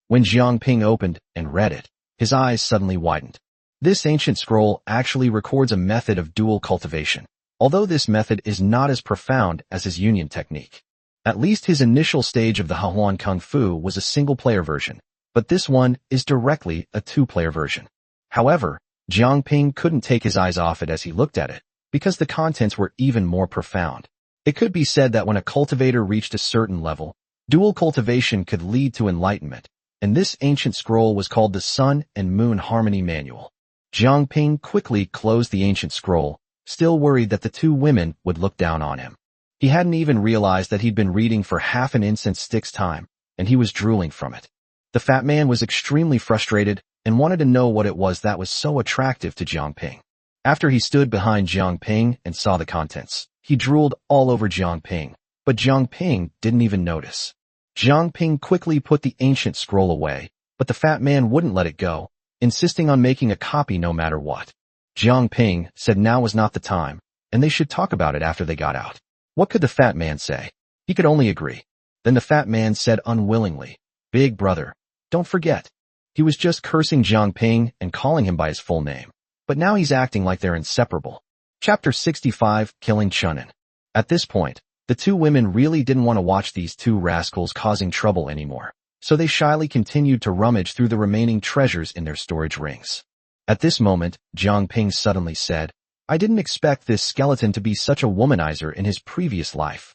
When Jiang Ping opened and read it, his eyes suddenly widened. This ancient scroll actually records a method of dual cultivation, although this method is not as profound as his union technique. At least his initial stage of the Hahuan Kung Fu was a single-player version, but this one is directly a two-player version. However, Jiang Ping couldn't take his eyes off it as he looked at it, because the contents were even more profound. It could be said that when a cultivator reached a certain level, dual cultivation could lead to enlightenment, and this ancient scroll was called the Sun and Moon Harmony Manual. Jiang Ping quickly closed the ancient scroll, still worried that the two women would look down on him. He hadn't even realized that he'd been reading for half an incense stick's time, and he was drooling from it. The fat man was extremely frustrated and wanted to know what it was that was so attractive to Jiang Ping. After he stood behind Jiang Ping and saw the contents, he drooled all over Jiang Ping, but Jiang Ping didn't even notice. Jiang Ping quickly put the ancient scroll away, but the fat man wouldn't let it go, insisting on making a copy no matter what. Jiang Ping said now was not the time, and they should talk about it after they got out. What could the fat man say? He could only agree. Then the fat man said unwillingly, "Big brother, don't forget." He was just cursing Jiang Ping and calling him by his full name, but now he's acting like they're inseparable. Chapter 65, Killing Chunin. At this point, the two women really didn't want to watch these two rascals causing trouble anymore, so they shyly continued to rummage through the remaining treasures in their storage rings. At this moment, Jiang Ping suddenly said, "I didn't expect this skeleton to be such a womanizer in his previous life."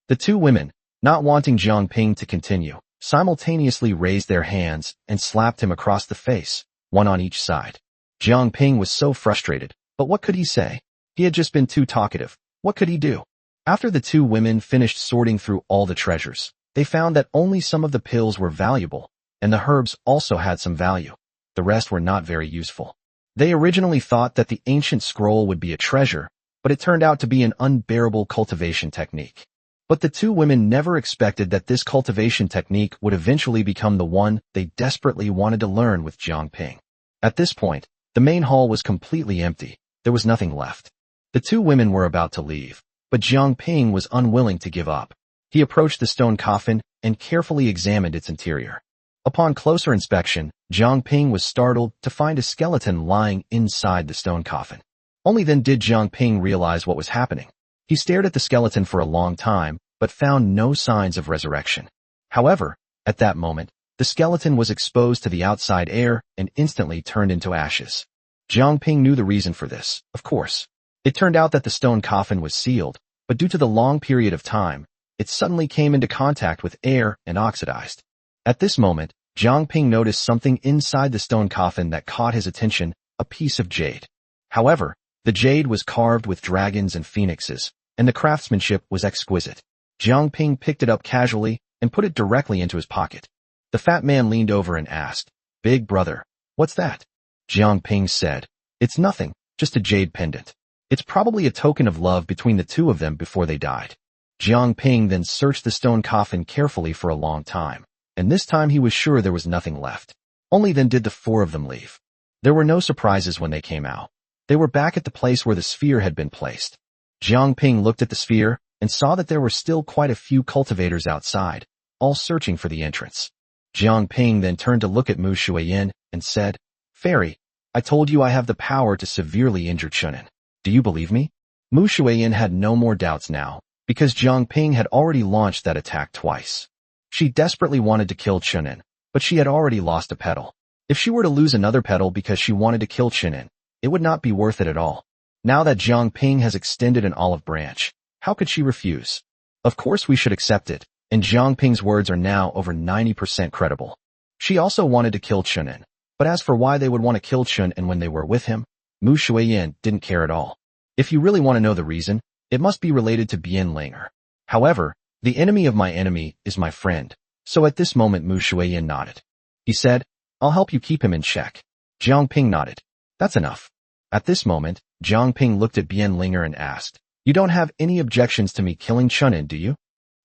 The two women, not wanting Jiang Ping to continue, simultaneously raised their hands and slapped him across the face, one on each side. Jiang Ping was so frustrated, but what could he say? He had just been too talkative. What could he do? After the two women finished sorting through all the treasures, they found that only some of the pills were valuable, and the herbs also had some value. The rest were not very useful. They originally thought that the ancient scroll would be a treasure, but it turned out to be an unbearable cultivation technique. But the two women never expected that this cultivation technique would eventually become the one they desperately wanted to learn with Jiang Ping. At this point, the main hall was completely empty. There was nothing left. The two women were about to leave, but Jiang Ping was unwilling to give up. He approached the stone coffin and carefully examined its interior. Upon closer inspection, Jiang Ping was startled to find a skeleton lying inside the stone coffin. Only then did Jiang Ping realize what was happening. He stared at the skeleton for a long time, but found no signs of resurrection. However, at that moment, the skeleton was exposed to the outside air and instantly turned into ashes. Jiang Ping knew the reason for this, of course. It turned out that the stone coffin was sealed, but due to the long period of time, it suddenly came into contact with air and oxidized. At this moment, Jiang Ping noticed something inside the stone coffin that caught his attention, a piece of jade. However, the jade was carved with dragons and phoenixes, and the craftsmanship was exquisite. Jiang Ping picked it up casually and put it directly into his pocket. The fat man leaned over and asked, "Big brother, what's that?" Jiang Ping said, "It's nothing, just a jade pendant. It's probably a token of love between the two of them before they died." Jiang Ping then searched the stone coffin carefully for a long time, and this time he was sure there was nothing left. Only then did the four of them leave. There were no surprises when they came out. They were back at the place where the sphere had been placed. Jiang Ping looked at the sphere and saw that there were still quite a few cultivators outside, all searching for the entrance. Jiang Ping then turned to look at Mu Shuiyin and said, "Fairy, I told you I have the power to severely injure Chunin. Do you believe me?" Mu Shuiyin had no more doubts now, because Jiang Ping had already launched that attack twice. She desperately wanted to kill Chunin, but she had already lost a petal. If she were to lose another petal because she wanted to kill Chunin, it would not be worth it at all. Now that Jiang Ping has extended an olive branch, how could she refuse? Of course we should accept it, and Jiang Ping's words are now over 90% credible. She also wanted to kill Chunin, but as for why they would want to kill Chunin when they were with him, Mu Shuiyin didn't care at all. If you really want to know the reason, it must be related to Bian Linger. However, the enemy of my enemy is my friend, so at this moment Mu Shuiyin nodded. He said, "I'll help you keep him in check." Jiang Ping nodded. "That's enough." At this moment, Jiang Ping looked at Bian Linger and asked, "You don't have any objections to me killing Chunin, do you?"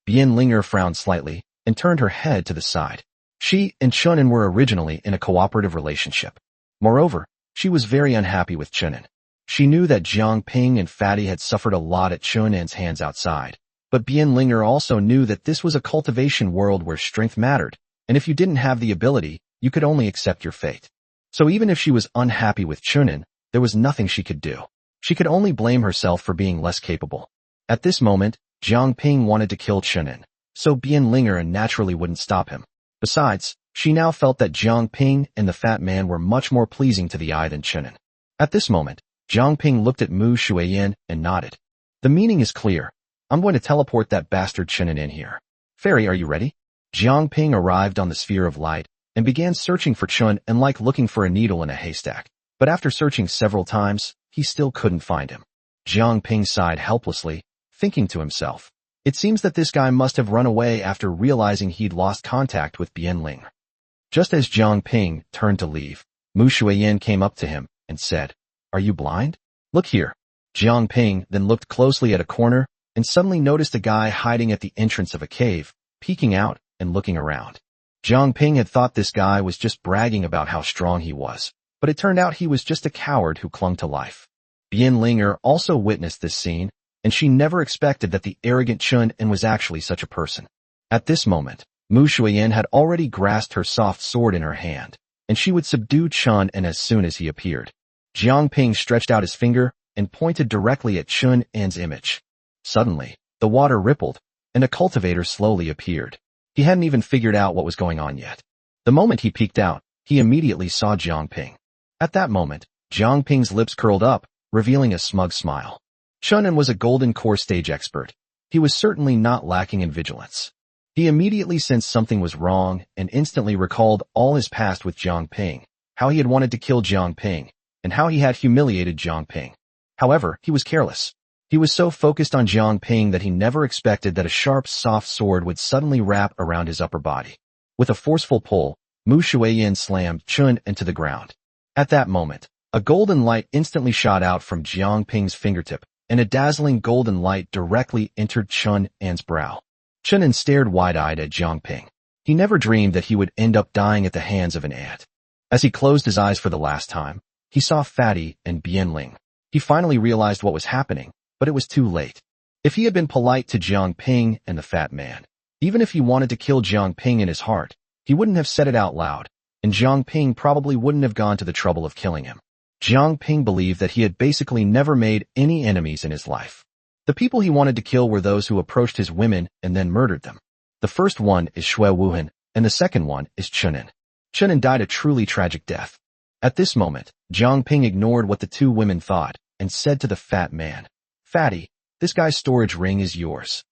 Bian Linger frowned slightly and turned her head to the side. She and Chunin were originally in a cooperative relationship. Moreover, she was very unhappy with Chunin. She knew that Jiang Ping and Fatty had suffered a lot at Chunin's hands outside, but Bian Linger also knew that this was a cultivation world where strength mattered, and if you didn't have the ability, you could only accept your fate. So even if she was unhappy with Chunin, there was nothing she could do. She could only blame herself for being less capable. At this moment, Jiang Ping wanted to kill Chunin, so Bian Linger naturally wouldn't stop him. Besides, she now felt that Jiang Ping and the fat man were much more pleasing to the eye than Chunin. At this moment, Jiang Ping looked at Mu Shuiyin and nodded. The meaning is clear. I'm going to teleport that bastard Chunin in here. Fairy, are you ready? Jiang Ping arrived on the sphere of light and began searching for Chun and like looking for a needle in a haystack. But after searching several times, he still couldn't find him. Jiang Ping sighed helplessly, thinking to himself, it seems that this guy must have run away after realizing he'd lost contact with Bian Ling. Just as Jiang Ping turned to leave, Mu Shuiyin came up to him and said, Are you blind? Look here. Jiang Ping then looked closely at a corner and suddenly noticed a guy hiding at the entrance of a cave, peeking out and looking around. Jiang Ping had thought this guy was just bragging about how strong he was, but it turned out he was just a coward who clung to life. Bian Linger also witnessed this scene, and she never expected that the arrogant Chun and was actually such a person. At this moment, Mu Shuiyin had already grasped her soft sword in her hand, and she would subdue Chun and as soon as he appeared. Jiang Ping stretched out his finger and pointed directly at Chun An's image. Suddenly, the water rippled, and a cultivator slowly appeared. He hadn't even figured out what was going on yet. The moment he peeked out, he immediately saw Jiang Ping. At that moment, Jiang Ping's lips curled up, revealing a smug smile. Chunan was a golden core stage expert. He was certainly not lacking in vigilance. He immediately sensed something was wrong and instantly recalled all his past with Jiang Ping, how he had wanted to kill Jiang Ping, and how he had humiliated Jiang Ping. However, he was careless. He was so focused on Jiang Ping that he never expected that a sharp, soft sword would suddenly wrap around his upper body. With a forceful pull, Mu Shuiyin slammed Chun into the ground. At that moment, a golden light instantly shot out from Jiang Ping's fingertip, and a dazzling golden light directly entered Chun An's brow. Chun An stared wide-eyed at Jiang Ping. He never dreamed that he would end up dying at the hands of an ant. As he closed his eyes for the last time, he saw Fatty and Bian Ling. He finally realized what was happening, but it was too late. If he had been polite to Jiang Ping and the fat man, even if he wanted to kill Jiang Ping in his heart, he wouldn't have said it out loud, and Jiang Ping probably wouldn't have gone to the trouble of killing him. Jiang Ping believed that he had basically never made any enemies in his life. The people he wanted to kill were those who approached his women and then murdered them. The first one is Xue Wuhan, and the second one is Chunan. Chunan died a truly tragic death. At this moment, Jiang Ping ignored what the two women thought and said to the fat man, Fatty, this guy's storage ring is yours.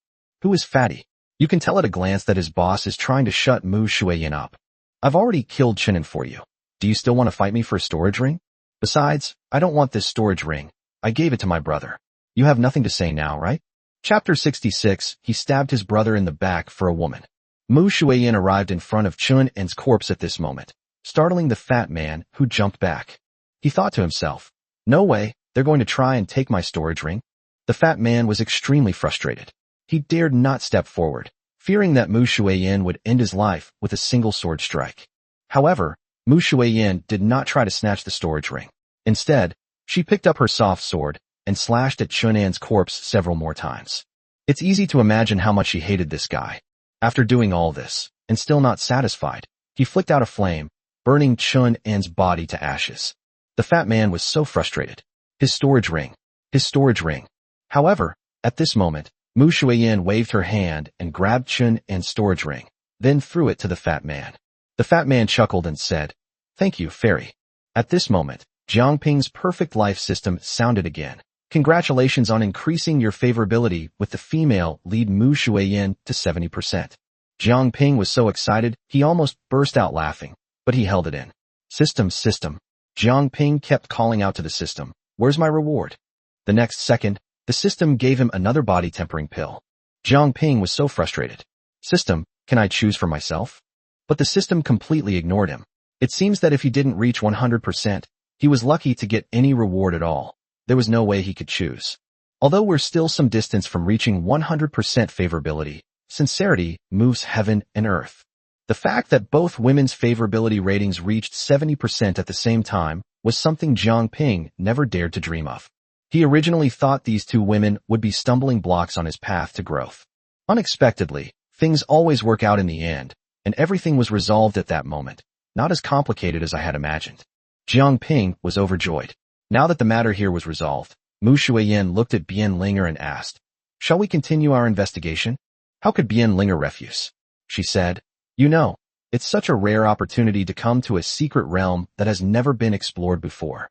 Who is Fatty? You can tell at a glance that his boss is trying to shut Mu Shuiyin up. I've already killed Chunan for you. Do you still want to fight me for a storage ring? Besides, I don't want this storage ring. I gave it to my brother. You have nothing to say now, right? Chapter 66, he stabbed his brother in the back for a woman. Mu Shuiyin arrived in front of Chun An's corpse at this moment, startling the fat man, who jumped back. He thought to himself, no way, they're going to try and take my storage ring. The fat man was extremely frustrated. He dared not step forward, fearing that Mu Shuiyin would end his life with a single sword strike. However, Mu Shuiyin did not try to snatch the storage ring. Instead, she picked up her soft sword and slashed at Chun An's corpse several more times. It's easy to imagine how much she hated this guy. After doing all this, and still not satisfied, he flicked out a flame, burning Chun An's body to ashes. The fat man was so frustrated. His storage ring. His storage ring. However, at this moment, Mu Shuiyin waved her hand and grabbed Chun An's storage ring, then threw it to the fat man. The fat man chuckled and said, Thank you, fairy. At this moment, Jiang Ping's perfect life system sounded again. Congratulations on increasing your favorability with the female lead Mu Shuiyin to 70%. Jiang Ping was so excited, he almost burst out laughing, but he held it in. System. Jiang Ping kept calling out to the system, Where's my reward? The next second, the system gave him another body tempering pill. Jiang Ping was so frustrated. System, can I choose for myself? But the system completely ignored him. It seems that if he didn't reach 100%, he was lucky to get any reward at all. There was no way he could choose. Although we're still some distance from reaching 100% favorability, sincerity moves heaven and earth. The fact that both women's favorability ratings reached 70% at the same time was something Jiang Ping never dared to dream of. He originally thought these two women would be stumbling blocks on his path to growth. Unexpectedly, things always work out in the end, and everything was resolved at that moment, not as complicated as I had imagined. Jiang Ping was overjoyed. Now that the matter here was resolved, Mu Shuiyin looked at Bian Linger and asked, "Shall we continue our investigation?" "How could Bian Linger refuse?" she said. "You know, it's such a rare opportunity to come to a secret realm that has never been explored before.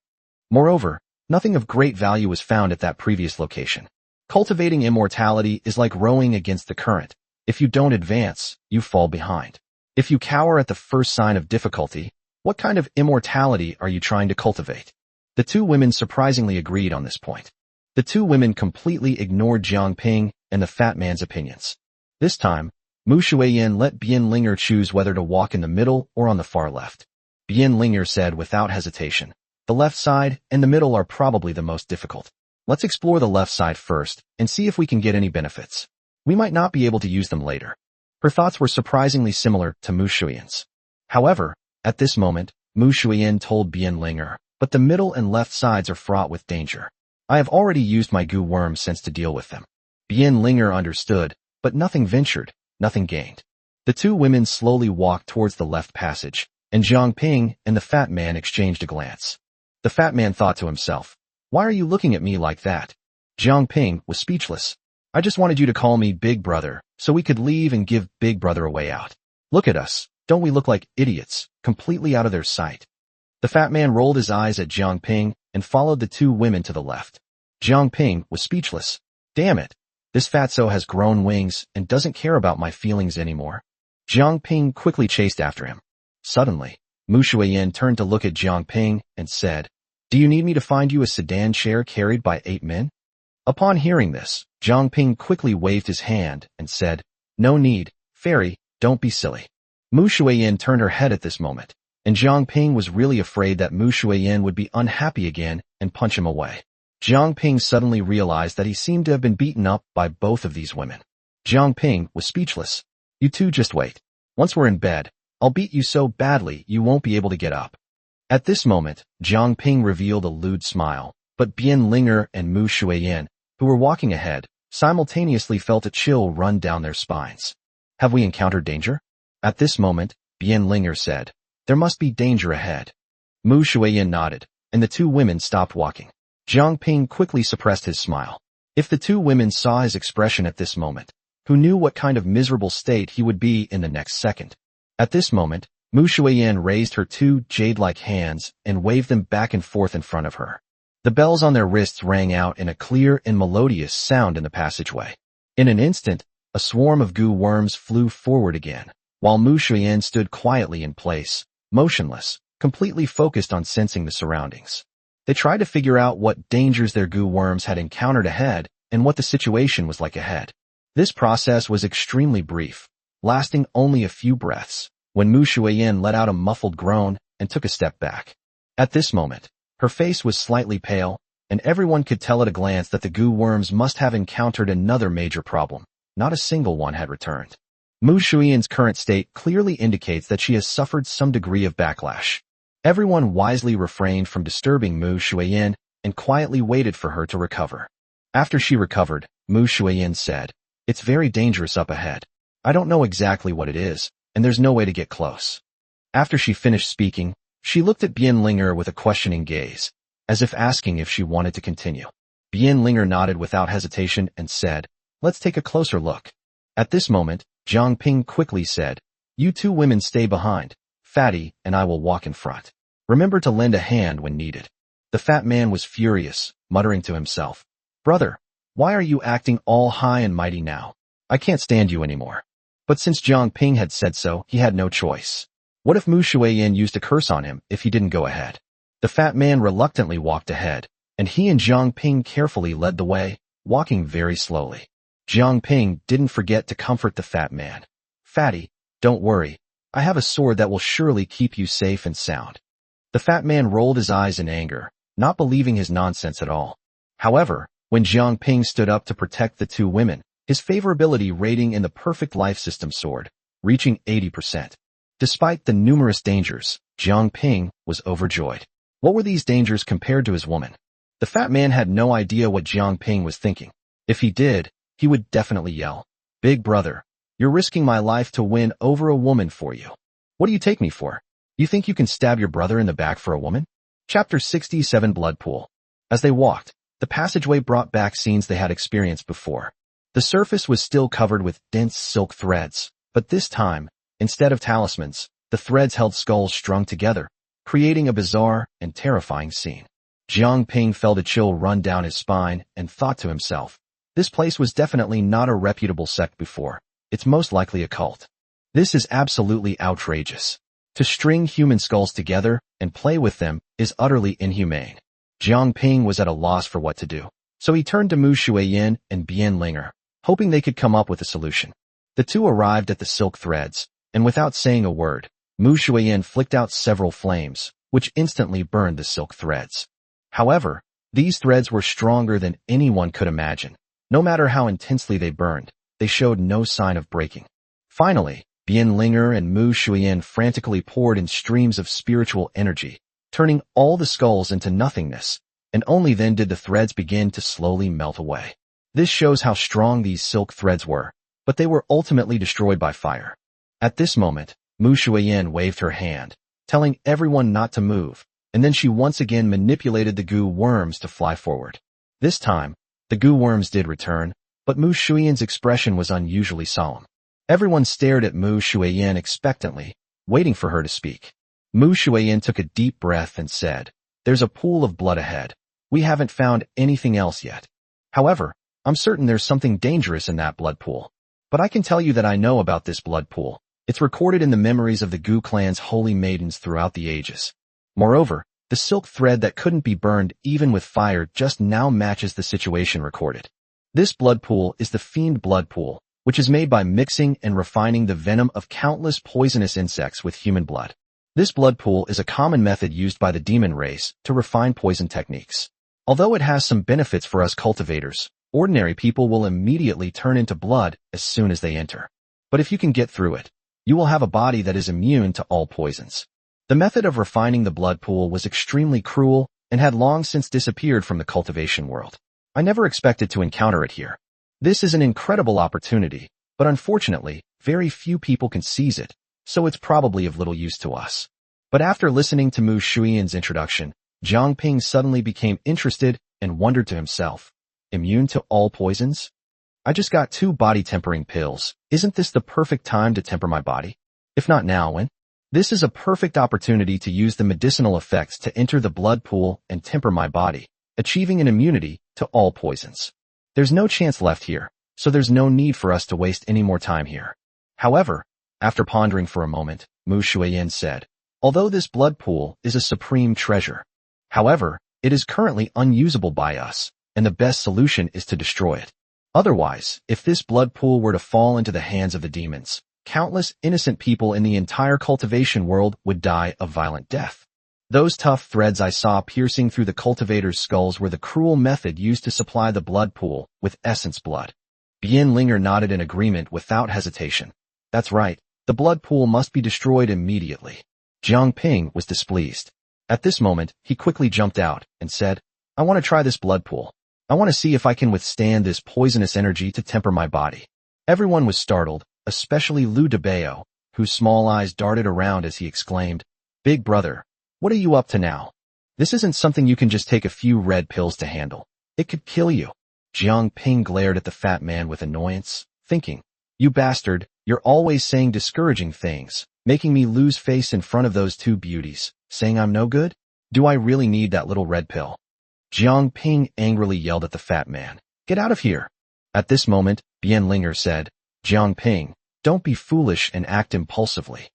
Moreover, nothing of great value was found at that previous location. Cultivating immortality is like rowing against the current. If you don't advance, you fall behind. If you cower at the first sign of difficulty, what kind of immortality are you trying to cultivate?" The two women surprisingly agreed on this point. The two women completely ignored Jiang Ping and the fat man's opinions. This time, Mu Shuiyin let Bian Linger choose whether to walk in the middle or on the far left. Bian Linger said without hesitation, "The left side and the middle are probably the most difficult. Let's explore the left side first and see if we can get any benefits. We might not be able to use them later." Her thoughts were surprisingly similar to Mu Shuiyin's. However, at this moment, Mu Shuiyin told Bian Linger, "But the middle and left sides are fraught with danger. I have already used my goo worm sense to deal with them." Bian Linger understood, but nothing ventured, nothing gained. The two women slowly walked towards the left passage, and Jiang Ping and the fat man exchanged a glance. The fat man thought to himself, "Why are you looking at me like that?" Jiang Ping was speechless. "I just wanted you to call me Big Brother, so we could leave and give Big Brother a way out. Look at us, don't we look like idiots, completely out of their sight?" The fat man rolled his eyes at Jiang Ping and followed the two women to the left. Jiang Ping was speechless. "Damn it, this fatso has grown wings and doesn't care about my feelings anymore." Jiang Ping quickly chased after him. Suddenly, Mu Shuiyin turned to look at Jiang Ping and said, "Do you need me to find you a sedan chair carried by 8 men? Upon hearing this, Jiang Ping quickly waved his hand and said, "No need, fairy, don't be silly." Mu Shuiyin turned her head at this moment, and Jiang Ping was really afraid that Mu Shuiyin would be unhappy again and punch him away. Jiang Ping suddenly realized that he seemed to have been beaten up by both of these women. Jiang Ping was speechless. "You two just wait. Once we're in bed, I'll beat you so badly you won't be able to get up." At this moment, Jiang Ping revealed a lewd smile, but Bian Linger and Mu Shuiyin, who were walking ahead, simultaneously felt a chill run down their spines. "Have we encountered danger?" At this moment, Bian Linger said, "There must be danger ahead." Mu Shuiyin nodded, and the two women stopped walking. Jiang Ping quickly suppressed his smile. If the two women saw his expression at this moment, who knew what kind of miserable state he would be in the next second? At this moment, Mu Shuiyin raised her two jade-like hands and waved them back and forth in front of her. The bells on their wrists rang out in a clear and melodious sound in the passageway. In an instant, a swarm of goo worms flew forward again, while Mu Shuiyin stood quietly in place, motionless, completely focused on sensing the surroundings. They tried to figure out what dangers their goo worms had encountered ahead and what the situation was like ahead. This process was extremely brief, lasting only a few breaths, when Mu Shuiyin let out a muffled groan and took a step back. At this moment, her face was slightly pale, and everyone could tell at a glance that the goo worms must have encountered another major problem. Not a single one had returned. Mu Shuiyin's current state clearly indicates that she has suffered some degree of backlash. Everyone wisely refrained from disturbing Mu Shuiyin and quietly waited for her to recover. After she recovered, Mu Shuiyin said, "It's very dangerous up ahead. I don't know exactly what it is, and there's no way to get close." After she finished speaking, she looked at Bian Linger with a questioning gaze, as if asking if she wanted to continue. Bian Linger nodded without hesitation and said, "Let's take a closer look." At this moment, Jiang Ping quickly said, "You two women stay behind. Fatty and I will walk in front. Remember to lend a hand when needed." The fat man was furious, muttering to himself, "Brother, why are you acting all high and mighty now? I can't stand you anymore." But since Jiang Ping had said so, he had no choice. What if Mu Shuiyin used a curse on him if he didn't go ahead? The fat man reluctantly walked ahead, and he and Jiang Ping carefully led the way, walking very slowly. Jiang Ping didn't forget to comfort the fat man. "Fatty, don't worry. I have a sword that will surely keep you safe and sound." The fat man rolled his eyes in anger, not believing his nonsense at all. However, when Jiang Ping stood up to protect the two women, his favorability rating in the perfect life system soared, reaching 80%. Despite the numerous dangers, Jiang Ping was overjoyed. What were these dangers compared to his woman? The fat man had no idea what Jiang Ping was thinking. If he did, he would definitely yell, "Big brother, you're risking my life to win over a woman for you. What do you take me for? You think you can stab your brother in the back for a woman?" Chapter 67 Blood Pool. As they walked, the passageway brought back scenes they had experienced before. The surface was still covered with dense silk threads, but this time, instead of talismans, the threads held skulls strung together, creating a bizarre and terrifying scene. Jiang Ping felt a chill run down his spine and thought to himself, this place was definitely not a reputable sect before. It's most likely a cult. This is absolutely outrageous. To string human skulls together and play with them is utterly inhumane. Jiang Ping was at a loss for what to do, so he turned to Mu Shuiyin and Bian Linger, hoping they could come up with a solution. The two arrived at the silk threads, and without saying a word, Mu Shuiyin flicked out several flames, which instantly burned the silk threads. However, these threads were stronger than anyone could imagine. No matter how intensely they burned, they showed no sign of breaking. Finally, Bian Linger and Mu Shuiyin frantically poured in streams of spiritual energy, turning all the skulls into nothingness, and only then did the threads begin to slowly melt away. This shows how strong these silk threads were, but they were ultimately destroyed by fire. At this moment, Mu Shuiyin waved her hand, telling everyone not to move, and then she once again manipulated the goo worms to fly forward. This time, the goo worms did return, but Mu Shuiyin's expression was unusually solemn. Everyone stared at Mu Shuiyin expectantly, waiting for her to speak. Mu Shuiyin took a deep breath and said, "There's a pool of blood ahead. We haven't found anything else yet. However, I'm certain there's something dangerous in that blood pool. But I can tell you that I know about this blood pool. It's recorded in the memories of the Gu clan's holy maidens throughout the ages. Moreover, the silk thread that couldn't be burned even with fire just now matches the situation recorded. This blood pool is the fiend blood pool, which is made by mixing and refining the venom of countless poisonous insects with human blood. This blood pool is a common method used by the demon race to refine poison techniques. Although it has some benefits for us cultivators, ordinary people will immediately turn into blood as soon as they enter. But if you can get through it, you will have a body that is immune to all poisons." The method of refining the blood pool was extremely cruel and had long since disappeared from the cultivation world. I never expected to encounter it here. This is an incredible opportunity, but unfortunately, very few people can seize it, so it's probably of little use to us. But after listening to Mu Shuiyin's introduction, Jiang Ping suddenly became interested and wondered to himself, immune to all poisons? I just got 2 body tempering pills. Isn't this the perfect time to temper my body? If not now, when? This is a perfect opportunity to use the medicinal effects to enter the blood pool and temper my body, achieving an immunity to all poisons. There's no chance left here, so there's no need for us to waste any more time here. However, after pondering for a moment, Mu Shuiyin said, although this blood pool is a supreme treasure, however, it is currently unusable by us, and the best solution is to destroy it. Otherwise, if this blood pool were to fall into the hands of the demons, countless innocent people in the entire cultivation world would die a violent death. Those tough threads I saw piercing through the cultivators' skulls were the cruel method used to supply the blood pool with essence blood. Bian Linger nodded in agreement without hesitation. That's right, the blood pool must be destroyed immediately. Jiang Ping was displeased. At this moment, he quickly jumped out and said, I want to try this blood pool. I want to see if I can withstand this poisonous energy to temper my body. Everyone was startled, especially Liu Debao, whose small eyes darted around as he exclaimed, Big brother, what are you up to now? This isn't something you can just take a few red pills to handle. It could kill you. Jiang Ping glared at the fat man with annoyance, thinking, you bastard, you're always saying discouraging things, making me lose face in front of those 2 beauties, saying I'm no good? Do I really need that little red pill? Jiang Ping angrily yelled at the fat man, get out of here. At this moment, Bian Linger said, Jiang Ping, don't be foolish and act impulsively.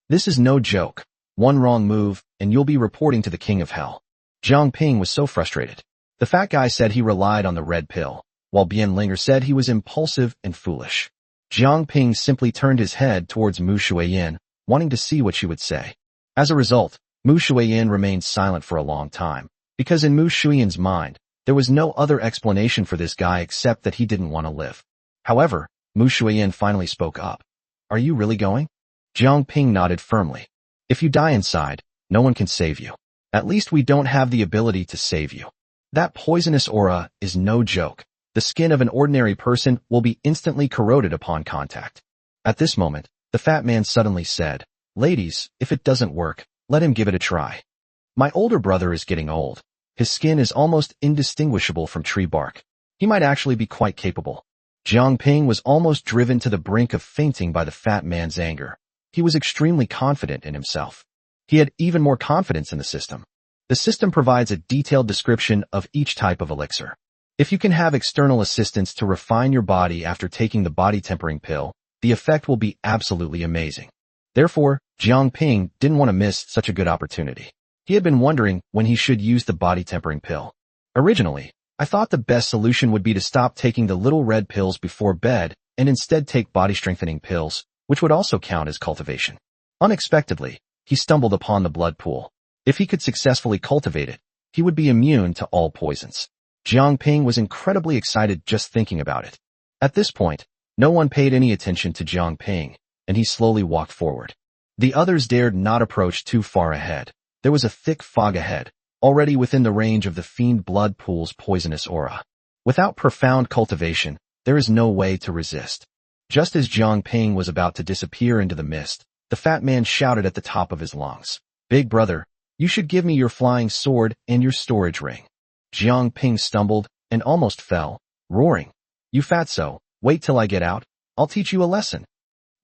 This is no joke. One wrong move, and you'll be reporting to the King of Hell. Jiang Ping was so frustrated. The fat guy said he relied on the red pill, while Bian Linger said he was impulsive and foolish. Jiang Ping simply turned his head towards Mu Shuiyin, wanting to see what she would say. As a result, Mu Shuiyin remained silent for a long time, because in Mu Shuiyin's mind, there was no other explanation for this guy except that he didn't want to live. However, Mu Shuiyin finally spoke up. Are you really going? Jiang Ping nodded firmly. If you die inside, no one can save you. At least we don't have the ability to save you. That poisonous aura is no joke. The skin of an ordinary person will be instantly corroded upon contact. At this moment, the fat man suddenly said, Ladies, if it doesn't work, let him give it a try. My older brother is getting old. His skin is almost indistinguishable from tree bark. He might actually be quite capable. Jiang Ping was almost driven to the brink of fainting by the fat man's anger. He was extremely confident in himself. He had even more confidence in the system. The system provides a detailed description of each type of elixir. If you can have external assistance to refine your body after taking the body tempering pill, the effect will be absolutely amazing. Therefore, Jiang Ping didn't want to miss such a good opportunity. He had been wondering when he should use the body tempering pill. Originally, I thought the best solution would be to stop taking the little red pills before bed and instead take body strengthening pills, which would also count as cultivation. Unexpectedly, he stumbled upon the blood pool. If he could successfully cultivate it, he would be immune to all poisons. Jiang Ping was incredibly excited just thinking about it. At this point, no one paid any attention to Jiang Ping, and he slowly walked forward. The others dared not approach too far ahead. There was a thick fog ahead, already within the range of the fiend blood pool's poisonous aura. Without profound cultivation, there is no way to resist. Just as Jiang Ping was about to disappear into the mist, the fat man shouted at the top of his lungs, "Big brother, you should give me your flying sword and your storage ring." Jiang Ping stumbled and almost fell, roaring, "You fatso, wait till I get out, I'll teach you a lesson."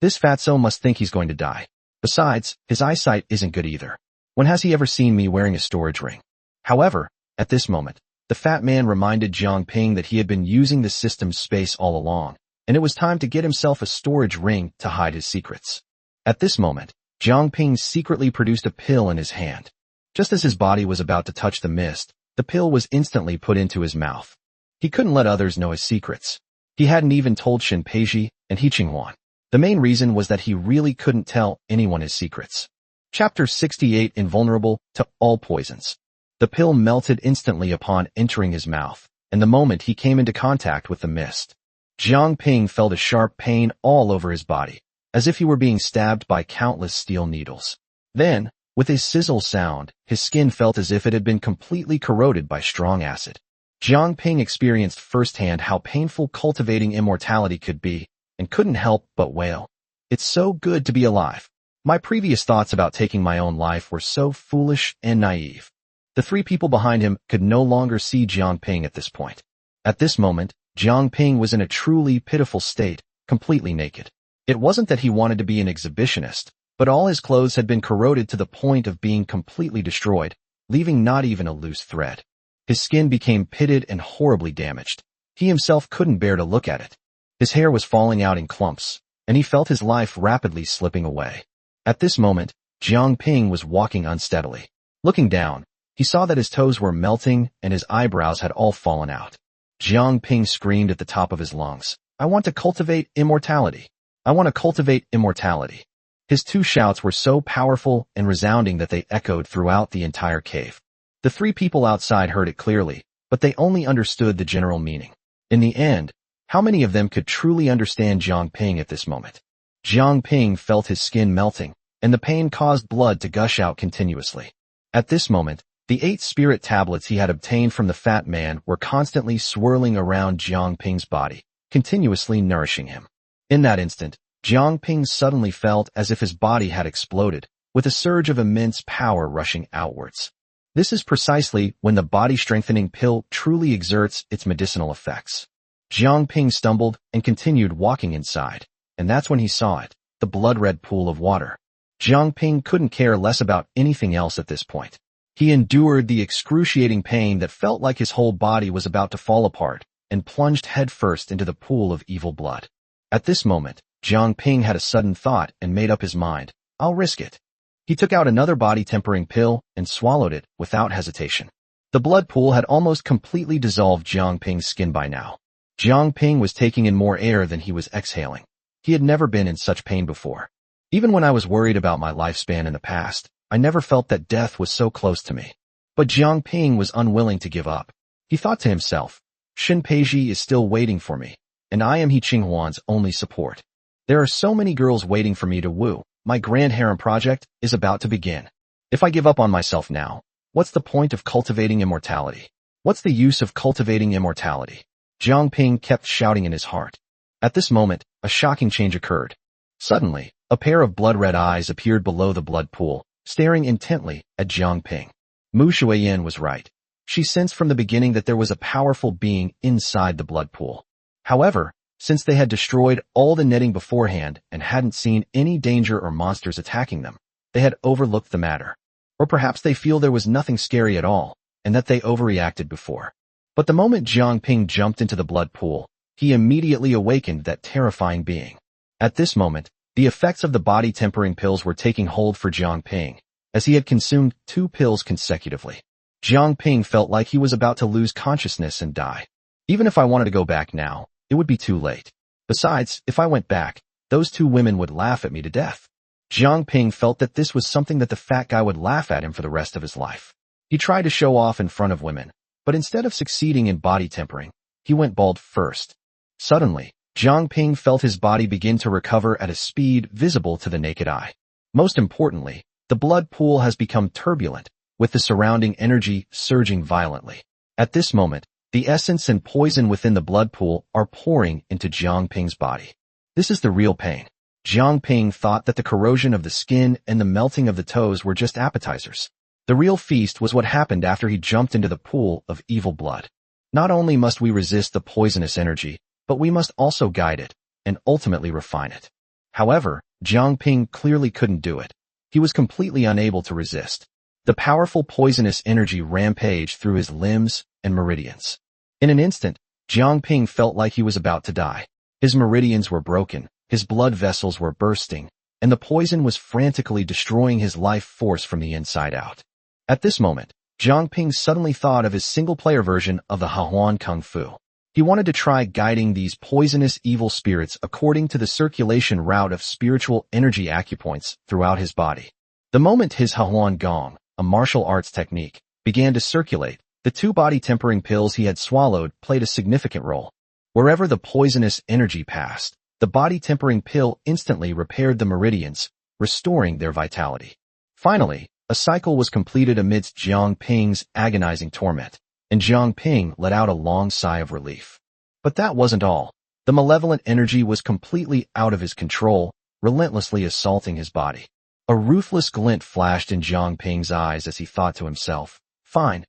This fatso must think he's going to die. Besides, his eyesight isn't good either. When has he ever seen me wearing a storage ring? However, at this moment, the fat man reminded Jiang Ping that he had been using the system's space all along, and it was time to get himself a storage ring to hide his secrets. At this moment, Jiang Ping secretly produced a pill in his hand. Just as his body was about to touch the mist, the pill was instantly put into his mouth. He couldn't let others know his secrets. He hadn't even told Shin Peiji and He Qinghuan. The main reason was that he really couldn't tell anyone his secrets. Chapter 68 Invulnerable to all poisons. The pill melted instantly upon entering his mouth, and the moment he came into contact with the mist, Jiang Ping felt a sharp pain all over his body, as if he were being stabbed by countless steel needles. Then, with a sizzle sound, his skin felt as if it had been completely corroded by strong acid. Jiang Ping experienced firsthand how painful cultivating immortality could be, and couldn't help but wail. "It's so good to be alive. My previous thoughts about taking my own life were so foolish and naive." The three people behind him could no longer see Jiang Ping at this point. At this moment, Jiang Ping was in a truly pitiful state, completely naked. It wasn't that he wanted to be an exhibitionist, but all his clothes had been corroded to the point of being completely destroyed, leaving not even a loose thread. His skin became pitted and horribly damaged. He himself couldn't bear to look at it. His hair was falling out in clumps, and he felt his life rapidly slipping away. At this moment, Jiang Ping was walking unsteadily. Looking down, he saw that his toes were melting and his eyebrows had all fallen out. Jiang Ping screamed at the top of his lungs, "I want to cultivate immortality. I want to cultivate immortality." His two shouts were so powerful and resounding that they echoed throughout the entire cave. The three people outside heard it clearly, but they only understood the general meaning. In the end, how many of them could truly understand Jiang Ping at this moment? Jiang Ping felt his skin melting, and the pain caused blood to gush out continuously. At this moment, the 8 spirit tablets he had obtained from the fat man were constantly swirling around Jiang Ping's body, continuously nourishing him. In that instant, Jiang Ping suddenly felt as if his body had exploded, with a surge of immense power rushing outwards. This is precisely when the body-strengthening pill truly exerts its medicinal effects. Jiang Ping stumbled and continued walking inside, and that's when he saw it, the blood-red pool of water. Jiang Ping couldn't care less about anything else at this point. He endured the excruciating pain that felt like his whole body was about to fall apart, and plunged headfirst into the pool of evil blood. At this moment, Jiang Ping had a sudden thought and made up his mind, "I'll risk it." He took out another body-tempering pill and swallowed it without hesitation. The blood pool had almost completely dissolved Jiang Ping's skin by now. Jiang Ping was taking in more air than he was exhaling. He had never been in such pain before. Even when I was worried about my lifespan in the past, I never felt that death was so close to me. But Jiang Ping was unwilling to give up. He thought to himself, "Shin Peiji is still waiting for me, and I am He Qinghuan's only support. There are so many girls waiting for me to woo. My grand harem project is about to begin. If I give up on myself now, what's the point of cultivating immortality? What's the use of cultivating immortality?" Jiang Ping kept shouting in his heart. At this moment, a shocking change occurred. Suddenly, a pair of blood-red eyes appeared below the blood pool, staring intently at Jiang Ping. Mu Shuiyin was right. She sensed from the beginning that there was a powerful being inside the blood pool. However, since they had destroyed all the netting beforehand and hadn't seen any danger or monsters attacking them, they had overlooked the matter. Or perhaps they feel there was nothing scary at all, and that they overreacted before. But the moment Jiang Ping jumped into the blood pool, he immediately awakened that terrifying being. At this moment, the effects of the body-tempering pills were taking hold for Jiang Ping, as he had consumed 2 pills consecutively. Jiang Ping felt like he was about to lose consciousness and die. Even if I wanted to go back now, it would be too late. Besides, if I went back, those 2 women would laugh at me to death. Jiang Ping felt that this was something that the fat guy would laugh at him for the rest of his life. He tried to show off in front of women, but instead of succeeding in body tempering, he went bald first. Suddenly, Jiang Ping felt his body begin to recover at a speed visible to the naked eye. Most importantly, the blood pool has become turbulent, with the surrounding energy surging violently. At this moment, the essence and poison within the blood pool are pouring into Jiang Ping's body. This is the real pain. Jiang Ping thought that the corrosion of the skin and the melting of the toes were just appetizers. The real feast was what happened after he jumped into the pool of evil blood. Not only must we resist the poisonous energy, but we must also guide it, and ultimately refine it. However, Jiang Ping clearly couldn't do it. He was completely unable to resist. The powerful poisonous energy rampaged through his limbs and meridians. In an instant, Jiang Ping felt like he was about to die. His meridians were broken, his blood vessels were bursting, and the poison was frantically destroying his life force from the inside out. At this moment, Jiang Ping suddenly thought of his single-player version of the Hahuan Kung Fu. He wanted to try guiding these poisonous evil spirits according to the circulation route of spiritual energy acupoints throughout his body. The moment his Hahuan Gong, a martial arts technique, began to circulate, the 2 body-tempering pills he had swallowed played a significant role. Wherever the poisonous energy passed, the body-tempering pill instantly repaired the meridians, restoring their vitality. Finally, a cycle was completed amidst Jiang Ping's agonizing torment, and Jiang Ping let out a long sigh of relief. But that wasn't all. The malevolent energy was completely out of his control, relentlessly assaulting his body. A ruthless glint flashed in Jiang Ping's eyes as he thought to himself, Fine.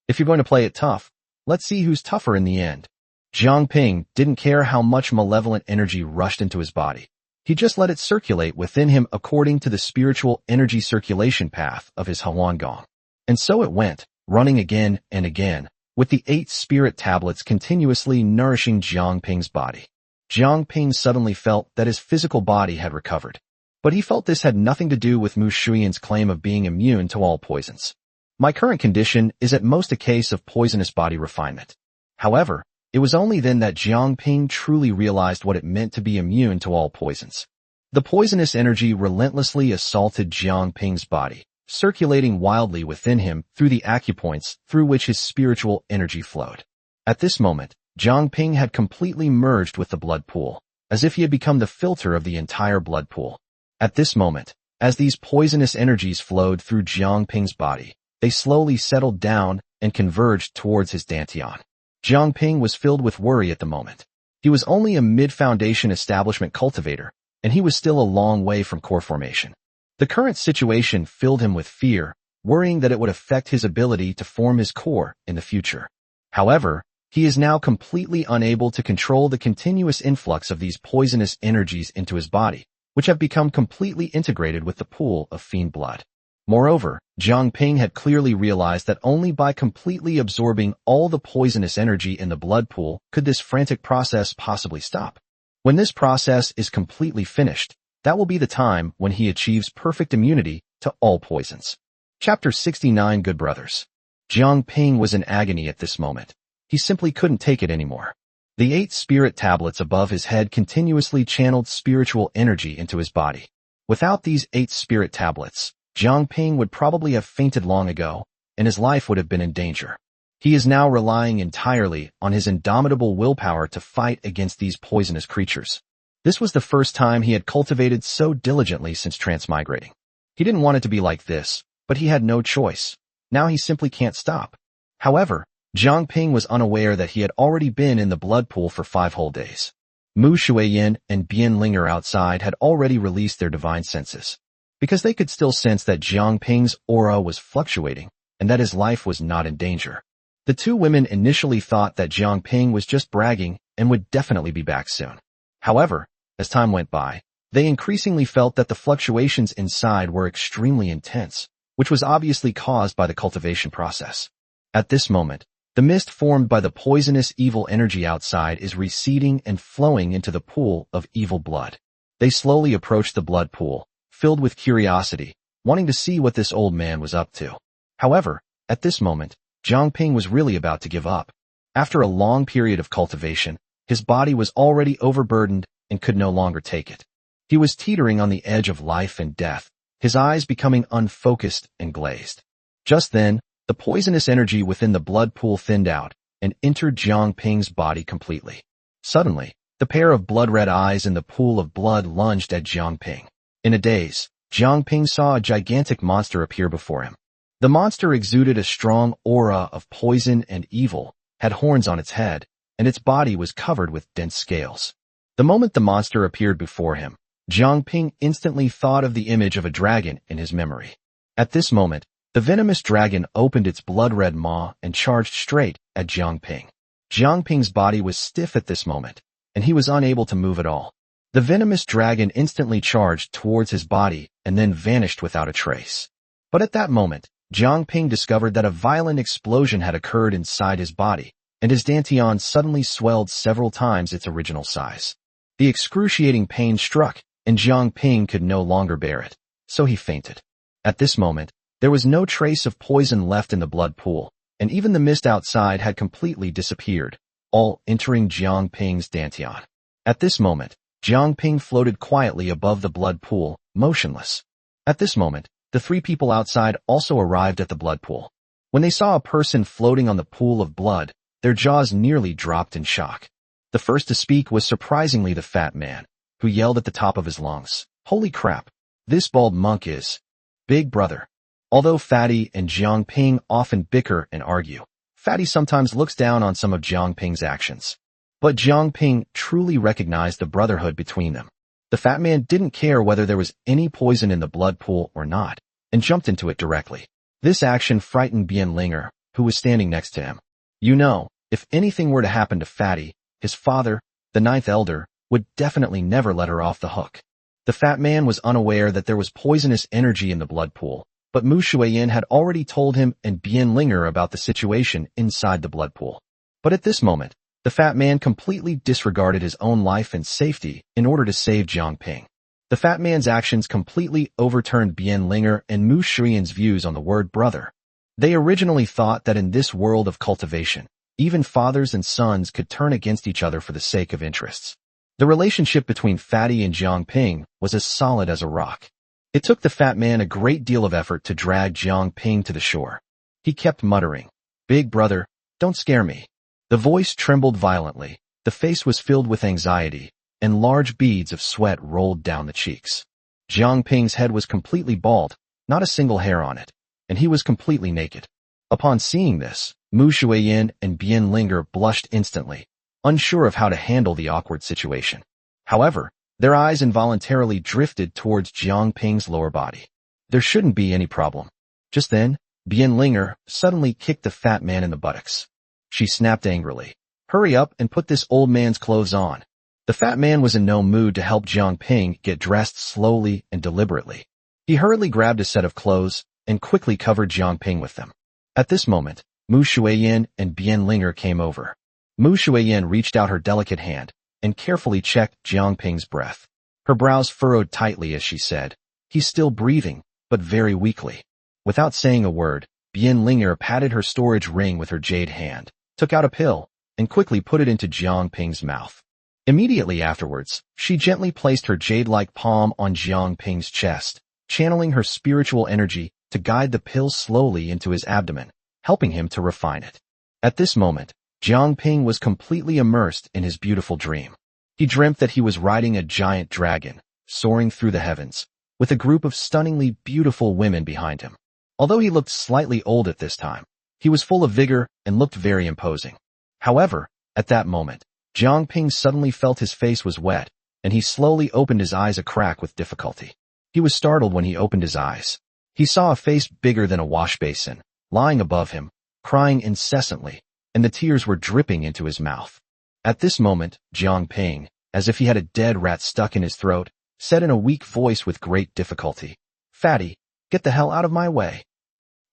If you're going to play it tough, let's see who's tougher in the end. Jiang Ping didn't care how much malevolent energy rushed into his body. He just let it circulate within him according to the spiritual energy circulation path of his Hahuan Gong. And so it went, running again and again, with the 8 spirit tablets continuously nourishing Jiang Ping's body. Jiang Ping suddenly felt that his physical body had recovered. But he felt this had nothing to do with Mu Shuyin's claim of being immune to all poisons. My current condition is at most a case of poisonous body refinement. However, it was only then that Jiang Ping truly realized what it meant to be immune to all poisons. The poisonous energy relentlessly assaulted Jiang Ping's body, circulating wildly within him through the acupoints through which his spiritual energy flowed. At this moment, Jiang Ping had completely merged with the blood pool, as if he had become the filter of the entire blood pool. At this moment, as these poisonous energies flowed through Jiang Ping's body, they slowly settled down and converged towards his dantian. Jiang Ping was filled with worry at the moment. He was only a mid-foundation establishment cultivator, and he was still a long way from core formation. The current situation filled him with fear, worrying that it would affect his ability to form his core in the future. However, he is now completely unable to control the continuous influx of these poisonous energies into his body, which have become completely integrated with the pool of fiend blood. Moreover, Jiang Ping had clearly realized that only by completely absorbing all the poisonous energy in the blood pool could this frantic process possibly stop. When this process is completely finished, that will be the time when he achieves perfect immunity to all poisons. Chapter 69 Good Brothers. Jiang Ping was in agony at this moment. He simply couldn't take it anymore. The 8 spirit tablets above his head continuously channeled spiritual energy into his body. Without these 8 spirit tablets, Jiang Ping would probably have fainted long ago, and his life would have been in danger. He is now relying entirely on his indomitable willpower to fight against these poisonous creatures. This was the first time he had cultivated so diligently since transmigrating. He didn't want it to be like this, but he had no choice. Now he simply can't stop. However, Jiang Ping was unaware that he had already been in the blood pool for 5 whole days. Mu Shuiyin and Bian Linger outside had already released their divine senses. because they could still sense that Jiang Ping's aura was fluctuating and that his life was not in danger. The two women initially thought that Jiang Ping was just bragging and would definitely be back soon. However, as time went by, they increasingly felt that the fluctuations inside were extremely intense, which was obviously caused by the cultivation process. At this moment, the mist formed by the poisonous evil energy outside is receding and flowing into the pool of evil blood. They slowly approached the blood pool, filled with curiosity, wanting to see what this old man was up to. However, at this moment, Jiang Ping was really about to give up. After a long period of cultivation, his body was already overburdened and could no longer take it. He was teetering on the edge of life and death, his eyes becoming unfocused and glazed. Just then, the poisonous energy within the blood pool thinned out and entered Jiang Ping's body completely. Suddenly, the pair of blood-red eyes in the pool of blood lunged at Jiang Ping. In a daze, Jiang Ping saw a gigantic monster appear before him. The monster exuded a strong aura of poison and evil, had horns on its head, and its body was covered with dense scales. The moment the monster appeared before him, Jiang Ping instantly thought of the image of a dragon in his memory. At this moment, the venomous dragon opened its blood-red maw and charged straight at Jiang Ping. Jiang Ping's body was stiff at this moment, and he was unable to move at all. The venomous dragon instantly charged towards his body and then vanished without a trace. But at that moment, Jiang Ping discovered that a violent explosion had occurred inside his body, and his dantian suddenly swelled several times its original size. The excruciating pain struck, and Jiang Ping could no longer bear it, so he fainted. At this moment, there was no trace of poison left in the blood pool, and even the mist outside had completely disappeared, all entering Jiang Ping's dantian. At this moment, Jiang Ping floated quietly above the blood pool, motionless. At this moment, the three people outside also arrived at the blood pool. When they saw a person floating on the pool of blood, their jaws nearly dropped in shock. The first to speak was surprisingly the fat man, who yelled at the top of his lungs, "Holy crap! This bald monk is Big Brother." Although Fatty and Jiang Ping often bicker and argue, Fatty sometimes looks down on some of Jiang Ping's actions. But Jiang Ping truly recognized the brotherhood between them. The fat man didn't care whether there was any poison in the blood pool or not, and jumped into it directly. This action frightened Bianlinger, who was standing next to him. You know, if anything were to happen to Fatty, his father, the ninth elder, would definitely never let her off the hook. The fat man was unaware that there was poisonous energy in the blood pool, but Mu Shuiyin had already told him and Bianlinger about the situation inside the blood pool. But at this moment, the fat man completely disregarded his own life and safety in order to save Jiang Ping. The fat man's actions completely overturned Bianlinger and Mu Shuiyin's views on the word brother. They originally thought that in this world of cultivation, even fathers and sons could turn against each other for the sake of interests. The relationship between Fatty and Jiang Ping was as solid as a rock. It took the fat man a great deal of effort to drag Jiang Ping to the shore. He kept muttering, "Big brother, don't scare me." The voice trembled violently, the face was filled with anxiety, and large beads of sweat rolled down the cheeks. Jiang Ping's head was completely bald, not a single hair on it, and he was completely naked. Upon seeing this, Mu Shuiyin and Bianlinger blushed instantly, unsure of how to handle the awkward situation. However, their eyes involuntarily drifted towards Jiang Ping's lower body. There shouldn't be any problem. Just then, Bianlinger suddenly kicked the fat man in the buttocks. She snapped angrily, "Hurry up and put this old man's clothes on." The fat man was in no mood to help Jiang Ping get dressed slowly and deliberately. He hurriedly grabbed a set of clothes and quickly covered Jiang Ping with them. At this moment, Mu Shuiyin and Bianlinger came over. Mu Shuiyin reached out her delicate hand and carefully checked Jiang Ping's breath. Her brows furrowed tightly as she said, "He's still breathing, but very weakly." Without saying a word, Bianlinger patted her storage ring with her jade hand, took out a pill, and quickly put it into Jiang Ping's mouth. Immediately afterwards, she gently placed her jade-like palm on Jiang Ping's chest, channeling her spiritual energy to guide the pill slowly into his abdomen, helping him to refine it. At this moment, Jiang Ping was completely immersed in his beautiful dream. He dreamt that he was riding a giant dragon, soaring through the heavens, with a group of stunningly beautiful women behind him. Although he looked slightly old at this time, he was full of vigor and looked very imposing. However, at that moment, Jiang Ping suddenly felt his face was wet, and he slowly opened his eyes a crack with difficulty. He was startled when he opened his eyes. He saw a face bigger than a wash basin, lying above him, crying incessantly, and the tears were dripping into his mouth. At this moment, Jiang Ping, as if he had a dead rat stuck in his throat, said in a weak voice with great difficulty, "Fatty, get the hell out of my way."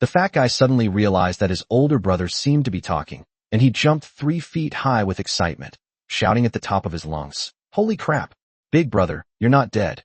The fat guy suddenly realized that his older brother seemed to be talking, and he jumped 3 feet high with excitement, shouting at the top of his lungs, "Holy crap! Big brother, you're not dead."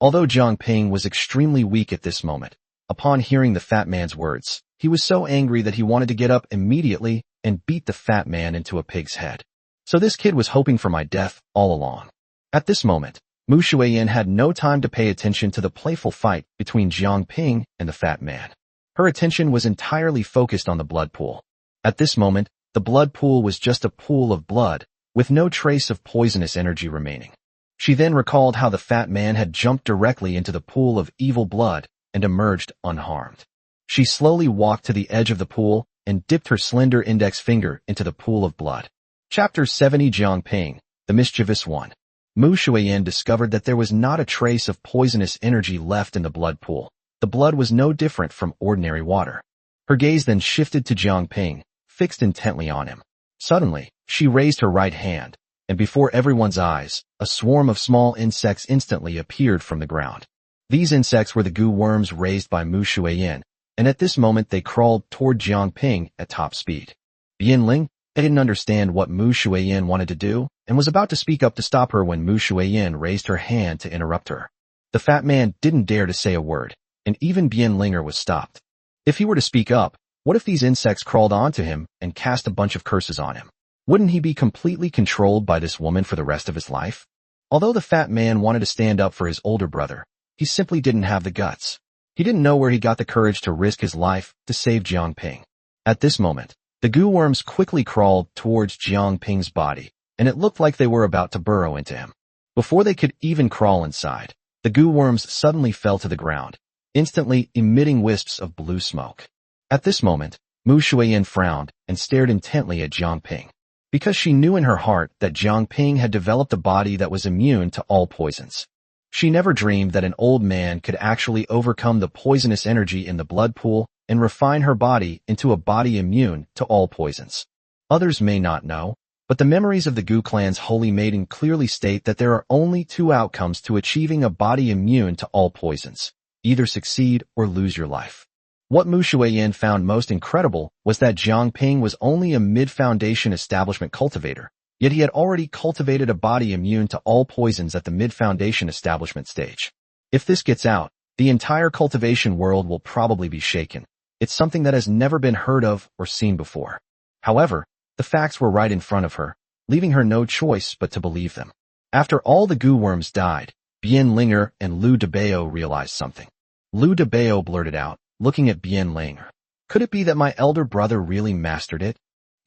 Although Jiang Ping was extremely weak at this moment, upon hearing the fat man's words, he was so angry that he wanted to get up immediately and beat the fat man into a pig's head. So this kid was hoping for my death all along. At this moment, Mu Shuiyin had no time to pay attention to the playful fight between Jiang Ping and the fat man. Her attention was entirely focused on the blood pool. At this moment, the blood pool was just a pool of blood, with no trace of poisonous energy remaining. She then recalled how the fat man had jumped directly into the pool of evil blood and emerged unharmed. She slowly walked to the edge of the pool and dipped her slender index finger into the pool of blood. Chapter 70 Jiang Ping, the Mischievous One. Mu Shuiyin discovered that there was not a trace of poisonous energy left in the blood pool. The blood was no different from ordinary water. Her gaze then shifted to Jiang Ping, fixed intently on him. Suddenly, she raised her right hand, and before everyone's eyes, a swarm of small insects instantly appeared from the ground. These insects were the goo worms raised by Mu Shuiyin, and at this moment they crawled toward Jiang Ping at top speed. Bianling didn't understand what Mu Shuiyin wanted to do, and was about to speak up to stop her when Mu Shuiyin raised her hand to interrupt her. The fat man didn't dare to say a word, and even Bianlinger was stopped. If he were to speak up, what if these insects crawled onto him and cast a bunch of curses on him? Wouldn't he be completely controlled by this woman for the rest of his life? Although the fat man wanted to stand up for his older brother, he simply didn't have the guts. He didn't know where he got the courage to risk his life to save Jiang Ping. At this moment, the goo worms quickly crawled towards Jiang Ping's body, and it looked like they were about to burrow into him. Before they could even crawl inside, the goo worms suddenly fell to the ground, instantly emitting wisps of blue smoke. At this moment, Mu Shuiyin frowned and stared intently at Jiang Ping, because she knew in her heart that Jiang Ping had developed a body that was immune to all poisons. She never dreamed that an old man could actually overcome the poisonous energy in the blood pool and refine her body into a body immune to all poisons. Others may not know, but the memories of the Gu clan's holy maiden clearly state that there are only 2 outcomes to achieving a body immune to all poisons: either succeed or lose your life. What Mu Shuiyin found most incredible was that Jiang Ping was only a mid-foundation establishment cultivator, yet he had already cultivated a body immune to all poisons at the mid-foundation establishment stage. If this gets out, the entire cultivation world will probably be shaken. It's something that has never been heard of or seen before. However, the facts were right in front of her, leaving her no choice but to believe them. After all the goo worms died, Bianlinger and Lu Debao realized something. Lu Debao blurted out, looking at Bianlinger, "Could it be that my elder brother really mastered it?"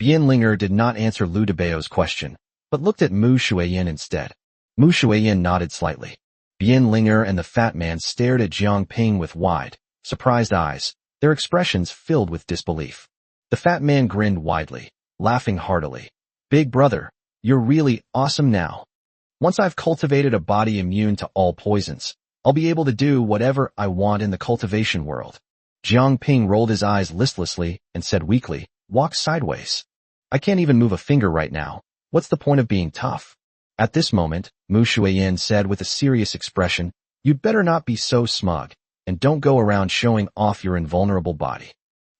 Bianlinger did not answer Lu Debao's question, but looked at Mu Shuiyin instead. Mu Shuiyin nodded slightly. Bianlinger and the fat man stared at Jiang Ping with wide, surprised eyes, their expressions filled with disbelief. The fat man grinned widely, laughing heartily. "Big brother, you're really awesome now. Once I've cultivated a body immune to all poisons, I'll be able to do whatever I want in the cultivation world." Jiang Ping rolled his eyes listlessly and said weakly, "Walk sideways. I can't even move a finger right now. What's the point of being tough?" At this moment, Mu Shuiyin said with a serious expression, "You'd better not be so smug, and don't go around showing off your invulnerable body.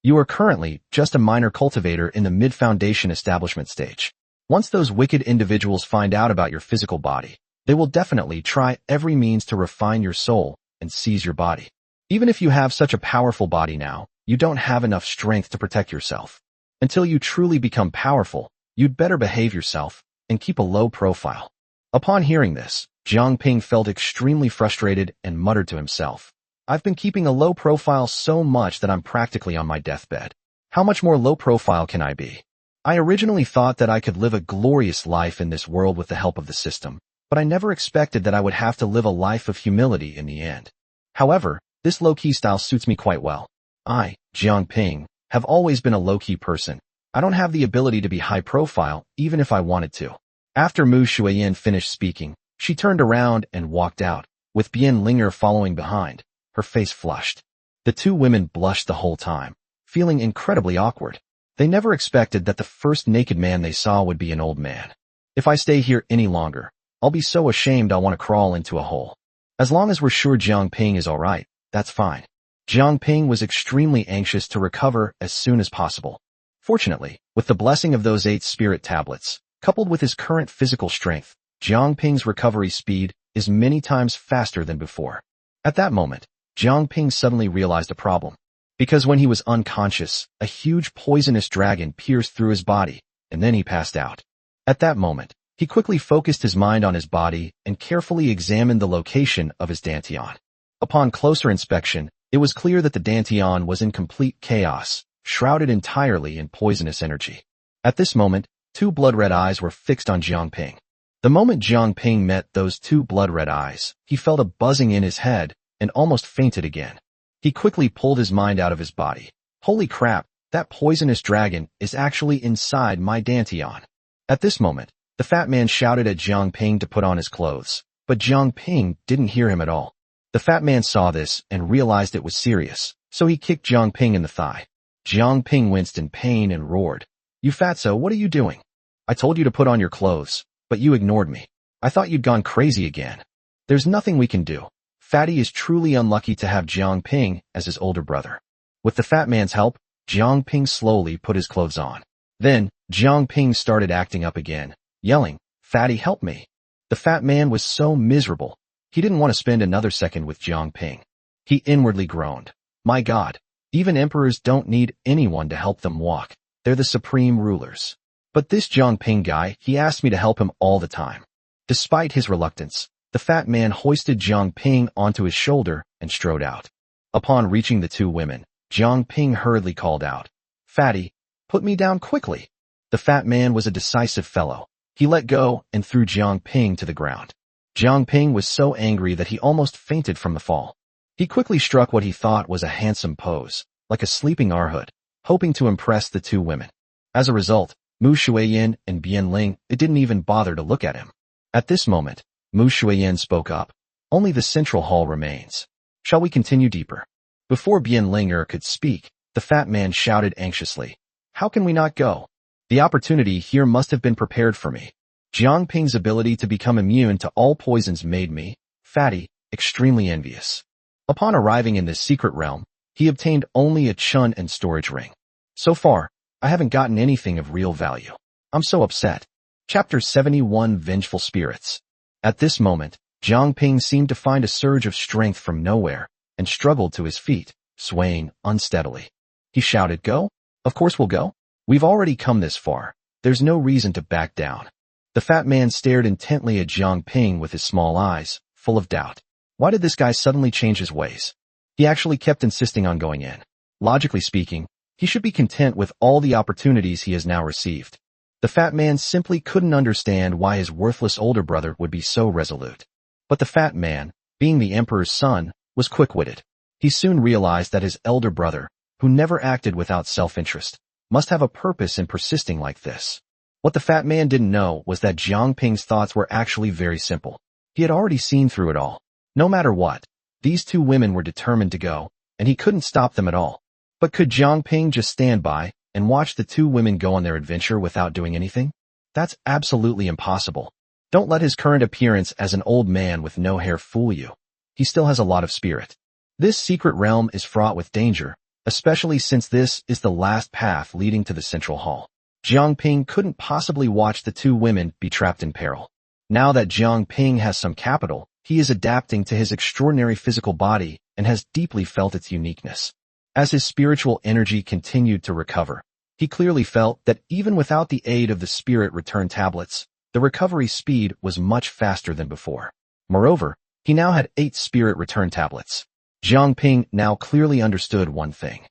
You are currently just a minor cultivator in the mid-foundation establishment stage. Once those wicked individuals find out about your physical body, they will definitely try every means to refine your soul and seize your body. Even if you have such a powerful body now, you don't have enough strength to protect yourself. Until you truly become powerful, you'd better behave yourself and keep a low profile." Upon hearing this, Jiang Ping felt extremely frustrated and muttered to himself, "I've been keeping a low profile so much that I'm practically on my deathbed. How much more low profile can I be? I originally thought that I could live a glorious life in this world with the help of the system, but I never expected that I would have to live a life of humility in the end. However, this low-key style suits me quite well. I, Jiang Ping, have always been a low-key person. I don't have the ability to be high profile, even if I wanted to." After Mu Shuiyin finished speaking, she turned around and walked out, with Bien Linger following behind, her face flushed. The two women blushed the whole time, feeling incredibly awkward. They never expected that the first naked man they saw would be an old man. If I stay here any longer, I'll be so ashamed I'll want to crawl into a hole. As long as we're sure Jiang Ping is alright, that's fine. Jiang Ping was extremely anxious to recover as soon as possible. Fortunately, with the blessing of those 8 spirit tablets, coupled with his current physical strength, Jiang Ping's recovery speed is many times faster than before. At that moment, Jiang Ping suddenly realized a problem. Because when he was unconscious, a huge poisonous dragon pierced through his body, and then he passed out. At that moment, he quickly focused his mind on his body and carefully examined the location of his dantian. Upon closer inspection, it was clear that the dantian was in complete chaos, shrouded entirely in poisonous energy. At this moment, 2 blood-red eyes were fixed on Jiang Ping. The moment Jiang Ping met those 2 blood-red eyes, he felt a buzzing in his head and almost fainted again. He quickly pulled his mind out of his body. Holy crap, that poisonous dragon is actually inside my dantian. At this moment, the fat man shouted at Jiang Ping to put on his clothes, but Jiang Ping didn't hear him at all. The fat man saw this and realized it was serious, so he kicked Jiang Ping in the thigh. Jiang Ping winced in pain and roared, "You fatso, what are you doing? I told you to put on your clothes, but you ignored me. I thought you'd gone crazy again. There's nothing we can do." Fatty is truly unlucky to have Jiang Ping as his older brother. With the fat man's help, Jiang Ping slowly put his clothes on. Then, Jiang Ping started acting up again, yelling, "Fatty, help me." The fat man was so miserable. He didn't want to spend another second with Jiang Ping. He inwardly groaned, "My God, even emperors don't need anyone to help them walk. They're the supreme rulers. But this Jiang Ping guy, he asked me to help him all the time." Despite his reluctance, the fat man hoisted Jiang Ping onto his shoulder and strode out. Upon reaching the 2 women, Jiang Ping hurriedly called out, "Fatty, put me down quickly." The fat man was a decisive fellow. He let go and threw Jiang Ping to the ground. Jiang Ping was so angry that he almost fainted from the fall. He quickly struck what he thought was a handsome pose, like a sleeping arhood, hoping to impress the 2 women. As a result, Mu Shuiyin and Bian Ling didn't even bother to look at him. At this moment, Mu Shuiyin spoke up, "Only the central hall remains. Shall we continue deeper?" Before Bian Linger could speak, the fat man shouted anxiously, "How can we not go? The opportunity here must have been prepared for me. Jiang Ping's ability to become immune to all poisons made me, Fatty, extremely envious." Upon arriving in this secret realm, he obtained only a chun and storage ring. So far, I haven't gotten anything of real value. I'm so upset. Chapter 71 Vengeful Spirits. At this moment, Jiang Ping seemed to find a surge of strength from nowhere and struggled to his feet, swaying unsteadily. He shouted, "Go? Of course we'll go. We've already come this far. There's no reason to back down." The fat man stared intently at Jiang Ping with his small eyes, full of doubt. Why did this guy suddenly change his ways? He actually kept insisting on going in. Logically speaking, he should be content with all the opportunities he has now received. The fat man simply couldn't understand why his worthless older brother would be so resolute. But the fat man, being the emperor's son, was quick-witted. He soon realized that his elder brother, who never acted without self-interest, must have a purpose in persisting like this. What the fat man didn't know was that Jiang Ping's thoughts were actually very simple. He had already seen through it all. No matter what, these 2 women were determined to go, and he couldn't stop them at all. But could Jiang Ping just stand by and watch the 2 women go on their adventure without doing anything? That's absolutely impossible. Don't let his current appearance as an old man with no hair fool you. He still has a lot of spirit. This secret realm is fraught with danger, especially since this is the last path leading to the central hall. Jiang Ping couldn't possibly watch the 2 women be trapped in peril. Now that Jiang Ping has some capital, he is adapting to his extraordinary physical body and has deeply felt its uniqueness. As his spiritual energy continued to recover, he clearly felt that even without the aid of the spirit return tablets, the recovery speed was much faster than before. Moreover, he now had 8 spirit return tablets. Jiang Ping now clearly understood one thing.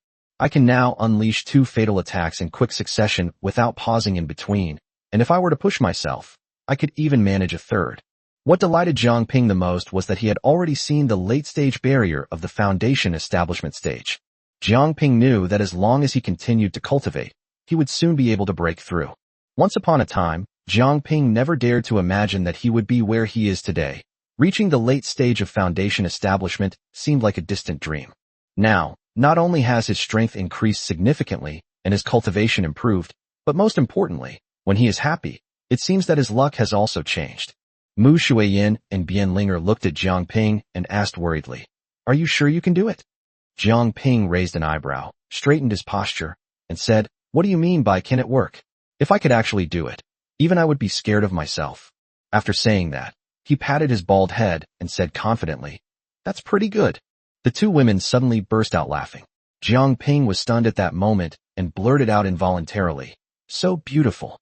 I can now unleash 2 fatal attacks in quick succession without pausing in between, and if I were to push myself, I could even manage a 3rd. What delighted Jiang Ping the most was that he had already seen the late-stage barrier of the foundation establishment stage. Jiang Ping knew that as long as he continued to cultivate, he would soon be able to break through. Once upon a time, Jiang Ping never dared to imagine that he would be where he is today, Reaching the late stage of foundation establishment seemed like a distant dream. Now, not only has his strength increased significantly and his cultivation improved, but most importantly, when he is happy, it seems that his luck has also changed. Mu Shuiyin and Bian Linger looked at Jiang Ping and asked worriedly, "Are you sure you can do it?" Jiang Ping raised an eyebrow, straightened his posture, and said, "What do you mean by can it work? If I could actually do it, even I would be scared of myself." After saying that, he patted his bald head and said confidently, "That's pretty good." The two women suddenly burst out laughing. Jiang Ping was stunned at that moment and blurted out involuntarily, "So beautiful."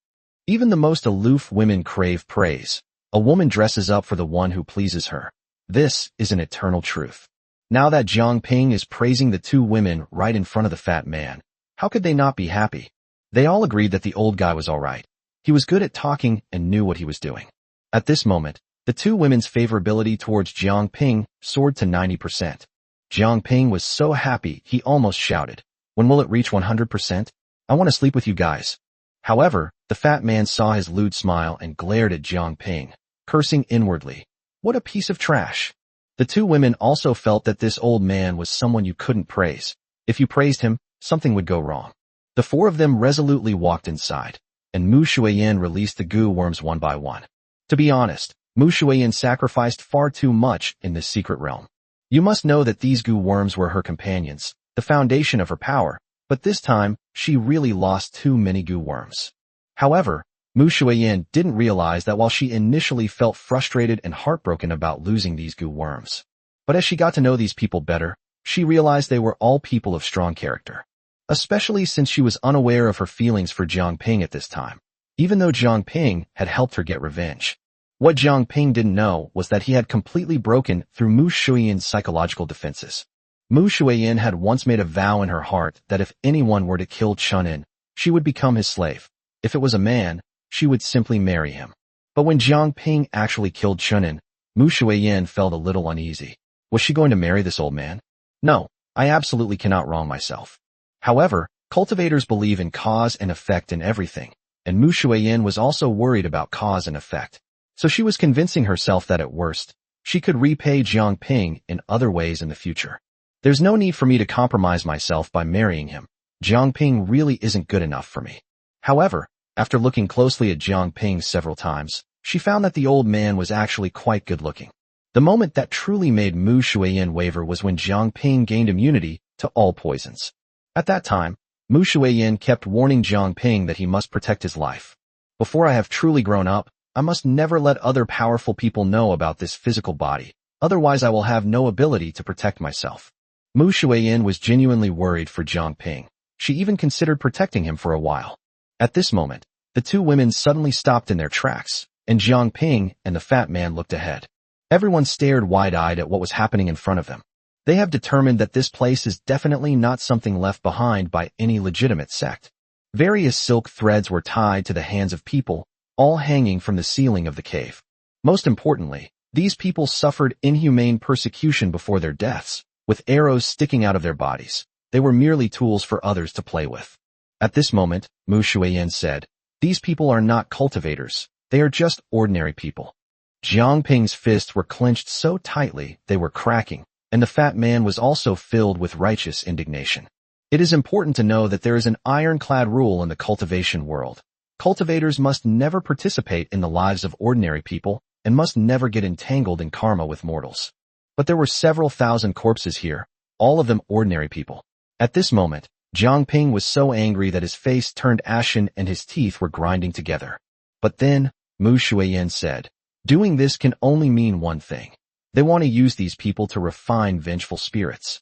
Even the most aloof women crave praise. A woman dresses up for the one who pleases her. This is an eternal truth. Now that Jiang Ping is praising the two women right in front of the fat man, how could they not be happy? They all agreed that the old guy was all right. He was good at talking and knew what he was doing. At this moment, the two women's favorability towards Jiang Ping soared to 90%. Jiang Ping was so happy he almost shouted, "When will it reach 100%? I want to sleep with you guys." However, the fat man saw his lewd smile and glared at Jiang Ping, cursing inwardly, "What a piece of trash." The two women also felt that this old man was someone you couldn't praise. If you praised him, something would go wrong. The four of them resolutely walked inside, and Mu Shuiyin released the goo worms one by one. To be honest, Mu Shuiyin sacrificed far too much in this secret realm. You must know that these goo worms were her companions, the foundation of her power, but this time, she really lost too many goo worms. However, Mu Shuiyin didn't realize that while she initially felt frustrated and heartbroken about losing these goo worms, but as she got to know these people better, she realized they were all people of strong character. Especially since she was unaware of her feelings for Jiang Ping at this time, even though Jiang Ping had helped her get revenge. What Jiang Ping didn't know was that he had completely broken through Mu Shuiyin's psychological defenses. Mu Shuiyin had once made a vow in her heart that if anyone were to kill Chunin, she would become his slave. If it was a man, she would simply marry him. But when Jiang Ping actually killed Chunin, Mu Shuiyin felt a little uneasy. Was she going to marry this old man? No, I absolutely cannot wrong myself. However, cultivators believe in cause and effect in everything, and Mu Shuiyin was also worried about cause and effect. So she was convincing herself that at worst, she could repay Jiang Ping in other ways in the future. There's no need for me to compromise myself by marrying him. Jiang Ping really isn't good enough for me. However, after looking closely at Jiang Ping several times, she found that the old man was actually quite good looking. The moment that truly made Mu Shuiyin waver was when Jiang Ping gained immunity to all poisons. At that time, Mu Shuiyin kept warning Jiang Ping that he must protect his life. Before I have truly grown up, I must never let other powerful people know about this physical body, otherwise I will have no ability to protect myself. Mu Shuiyin was genuinely worried for Jiang Ping. She even considered protecting him for a while. At this moment, the two women suddenly stopped in their tracks, and Jiang Ping and the fat man looked ahead. Everyone stared wide-eyed at what was happening in front of them. They have determined that this place is definitely not something left behind by any legitimate sect. Various silk threads were tied to the hands of people, all hanging from the ceiling of the cave. Most importantly, these people suffered inhumane persecution before their deaths, with arrows sticking out of their bodies. They were merely tools for others to play with. At this moment, Mu Shuiyin said, "These people are not cultivators, they are just ordinary people." Jiang Ping's fists were clenched so tightly they were cracking, and the fat man was also filled with righteous indignation. It is important to know that there is an ironclad rule in the cultivation world. Cultivators must never participate in the lives of ordinary people and must never get entangled in karma with mortals. But there were several thousand corpses here, all of them ordinary people. At this moment, Jiang Ping was so angry that his face turned ashen and his teeth were grinding together. But then, Mu Shuiyin said, "Doing this can only mean one thing. They want to use these people to refine vengeful spirits.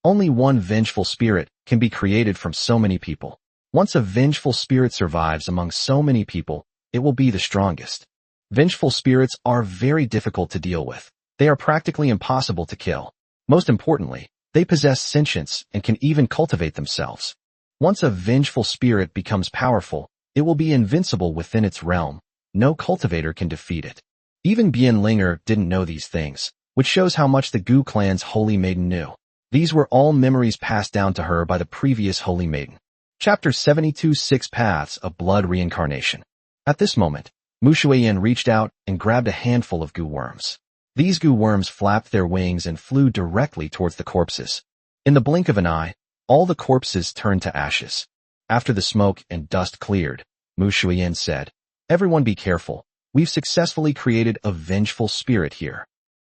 Only one vengeful spirit can be created from so many people. Once a vengeful spirit survives among so many people, it will be the strongest. Vengeful spirits are very difficult to deal with. They are practically impossible to kill. Most importantly, they possess sentience and can even cultivate themselves. Once a vengeful spirit becomes powerful, it will be invincible within its realm. No cultivator can defeat it." Even Bian Linger didn't know these things, which shows how much the Gu clan's holy maiden knew. These were all memories passed down to her by the previous holy maiden. Chapter 72 6 Paths of Blood Reincarnation. At this moment, Mu Shuiyin reached out and grabbed a handful of goo worms. These goo worms flapped their wings and flew directly towards the corpses. In the blink of an eye, all the corpses turned to ashes. After the smoke and dust cleared, Mu Shuiyin said, "Everyone be careful. We've successfully created a vengeful spirit here.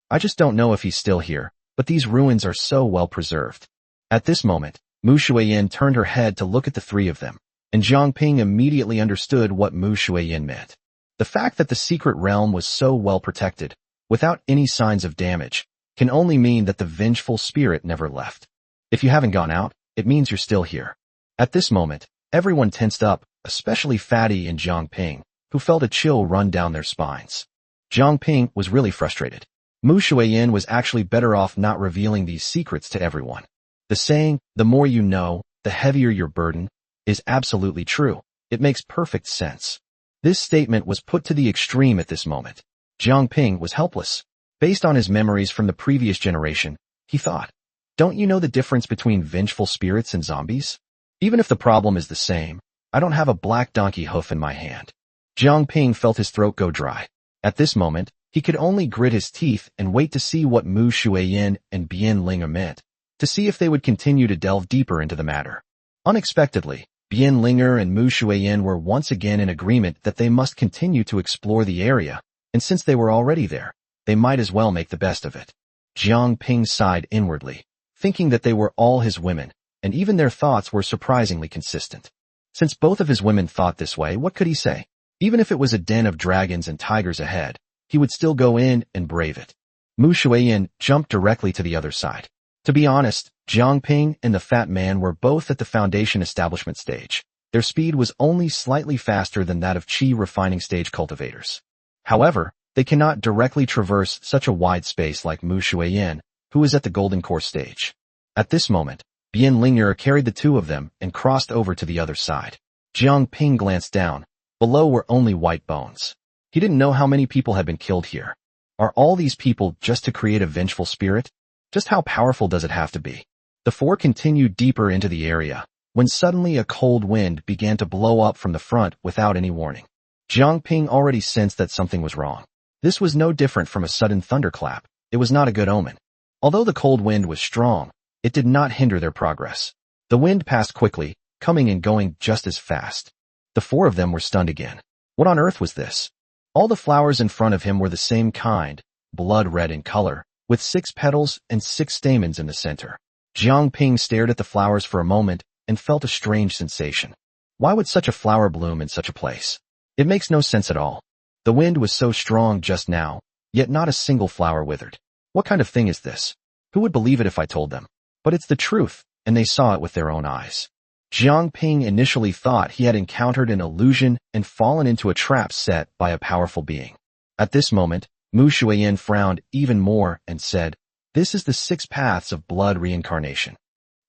I just don't know if he's still here, but these ruins are so well preserved." At this moment, Mu Shuiyin turned her head to look at the three of them, and Jiang Ping immediately understood what Mu Shuiyin meant. The fact that the secret realm was so well protected, without any signs of damage, can only mean that the vengeful spirit never left. If you haven't gone out, it means you're still here. At this moment, everyone tensed up, especially Fatty and Jiang Ping, who felt a chill run down their spines. Jiang Ping was really frustrated. Mu Shuiyin was actually better off not revealing these secrets to everyone. The saying, "the more you know, the heavier your burden," is absolutely true. It makes perfect sense. This statement was put to the extreme at this moment. Jiang Ping was helpless. Based on his memories from the previous generation, he thought, "Don't you know the difference between vengeful spirits and zombies? Even if the problem is the same, I don't have a black donkey hoof in my hand." Jiang Ping felt his throat go dry. At this moment, he could only grit his teeth and wait to see what Mu Shuiyin and Bian Linger meant, to see if they would continue to delve deeper into the matter. Unexpectedly, Bian Linger and Mu Shuiyin were once again in agreement that they must continue to explore the area, and since they were already there, they might as well make the best of it. Jiang Ping sighed inwardly, thinking that they were all his women, and even their thoughts were surprisingly consistent. Since both of his women thought this way, what could he say? Even if it was a den of dragons and tigers ahead, he would still go in and brave it. Mu Shuiyin jumped directly to the other side. To be honest, Jiang Ping and the fat man were both at the foundation establishment stage. Their speed was only slightly faster than that of Qi refining stage cultivators. However, they cannot directly traverse such a wide space like Mu Shuiyin, who is at the golden core stage. At this moment, Bian Linger carried the two of them and crossed over to the other side. Jiang Ping glanced down. Below were only white bones. He didn't know how many people had been killed here. Are all these people just to create a vengeful spirit? Just how powerful does it have to be? The four continued deeper into the area, when suddenly a cold wind began to blow up from the front without any warning. Jiang Ping already sensed that something was wrong. This was no different from a sudden thunderclap. It was not a good omen. Although the cold wind was strong, it did not hinder their progress. The wind passed quickly, coming and going just as fast. The four of them were stunned again. What on earth was this? All the flowers in front of him were the same kind, blood red in color, with 6 petals and 6 stamens in the center. Jiang Ping stared at the flowers for a moment and felt a strange sensation. Why would such a flower bloom in such a place? It makes no sense at all. The wind was so strong just now, yet not a single flower withered. What kind of thing is this? Who would believe it if I told them? But it's the truth, and they saw it with their own eyes. Jiang Ping initially thought he had encountered an illusion and fallen into a trap set by a powerful being. At this moment, Mu Shuiyin frowned even more and said, "This is the 6 paths of blood reincarnation."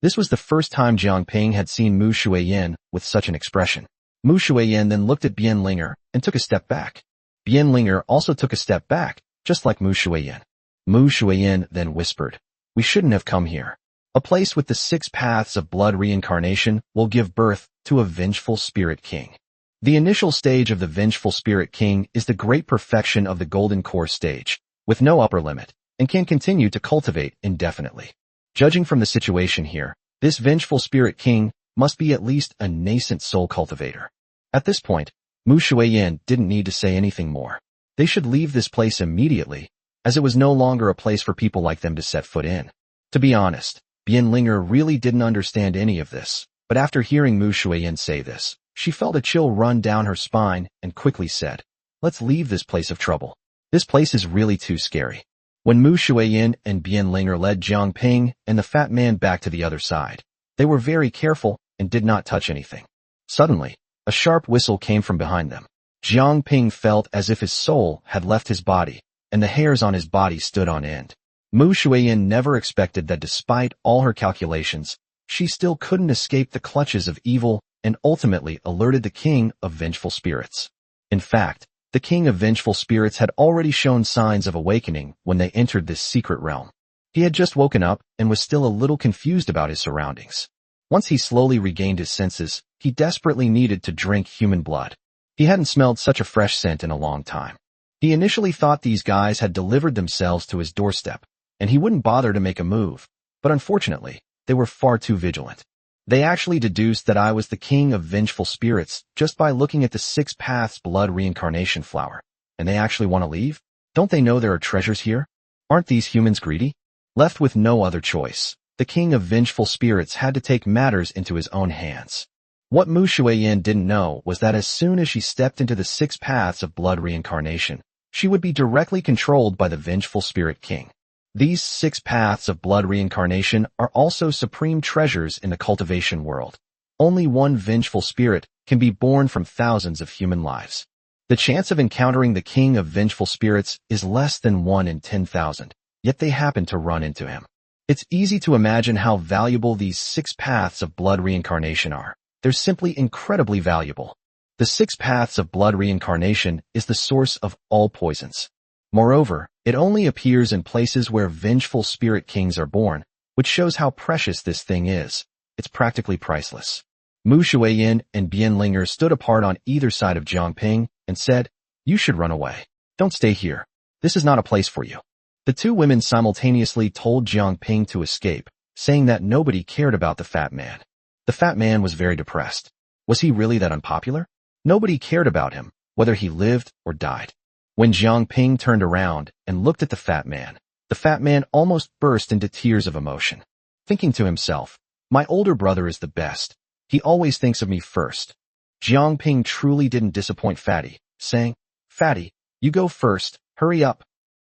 This was the first time Jiang Ping had seen Mu Shuiyin with such an expression. Mu Shuiyin then looked at Bian Linger and took a step back. Bian Linger also took a step back, just like Mu Shuiyin. Mu Shuiyin then whispered, "We shouldn't have come here. A place with the 6 paths of blood reincarnation will give birth to a vengeful spirit king." The initial stage of the vengeful spirit king is the great perfection of the golden core stage, with no upper limit, and can continue to cultivate indefinitely. Judging from the situation here, this vengeful spirit king must be at least a nascent soul cultivator. At this point, Mu Shuiyin didn't need to say anything more. They should leave this place immediately, as it was no longer a place for people like them to set foot in. To be honest, Bian Linger really didn't understand any of this, but after hearing Mu Shuiyin say this, she felt a chill run down her spine and quickly said, "Let's leave this place of trouble. This place is really too scary." When Mu Shuiyin and Bian Linger led Jiang Ping and the fat man back to the other side, they were very careful and did not touch anything. Suddenly, a sharp whistle came from behind them. Jiang Ping felt as if his soul had left his body, and the hairs on his body stood on end. Mu Shuiyin never expected that despite all her calculations, she still couldn't escape the clutches of evil and ultimately alerted the king of vengeful spirits. In fact, the king of vengeful spirits had already shown signs of awakening when they entered this secret realm. He had just woken up and was still a little confused about his surroundings. Once he slowly regained his senses, he desperately needed to drink human blood. He hadn't smelled such a fresh scent in a long time. He initially thought these guys had delivered themselves to his doorstep, and he wouldn't bother to make a move, but unfortunately, they were far too vigilant. They actually deduced that I was the king of vengeful spirits just by looking at the 6 paths blood reincarnation flower. And they actually want to leave? Don't they know there are treasures here? Aren't these humans greedy? Left with no other choice, the king of vengeful spirits had to take matters into his own hands. What Mu Shuiyin didn't know was that as soon as she stepped into the 6 paths of blood reincarnation, she would be directly controlled by the vengeful spirit king. These 6 paths of blood reincarnation are also supreme treasures in the cultivation world. Only one vengeful spirit can be born from thousands of human lives. The chance of encountering the king of vengeful spirits is less than 1 in 10,000, yet they happen to run into him. It's easy to imagine how valuable these 6 paths of blood reincarnation are. They're simply incredibly valuable. The 6 paths of blood reincarnation is the source of all poisons. Moreover, it only appears in places where vengeful spirit kings are born, which shows how precious this thing is. It's practically priceless. Mu Shuiyin and Bianlinger stood apart on either side of Jiangping and said, "You should run away. Don't stay here. This is not a place for you." The two women simultaneously told Jiangping to escape, saying that nobody cared about the fat man. The fat man was very depressed. Was he really that unpopular? Nobody cared about him, whether he lived or died. When Jiangping turned around and looked at the fat man almost burst into tears of emotion. Thinking to himself, "My older brother is the best. He always thinks of me first." Jiangping truly didn't disappoint Fatty, saying, "Fatty, you go first, hurry up."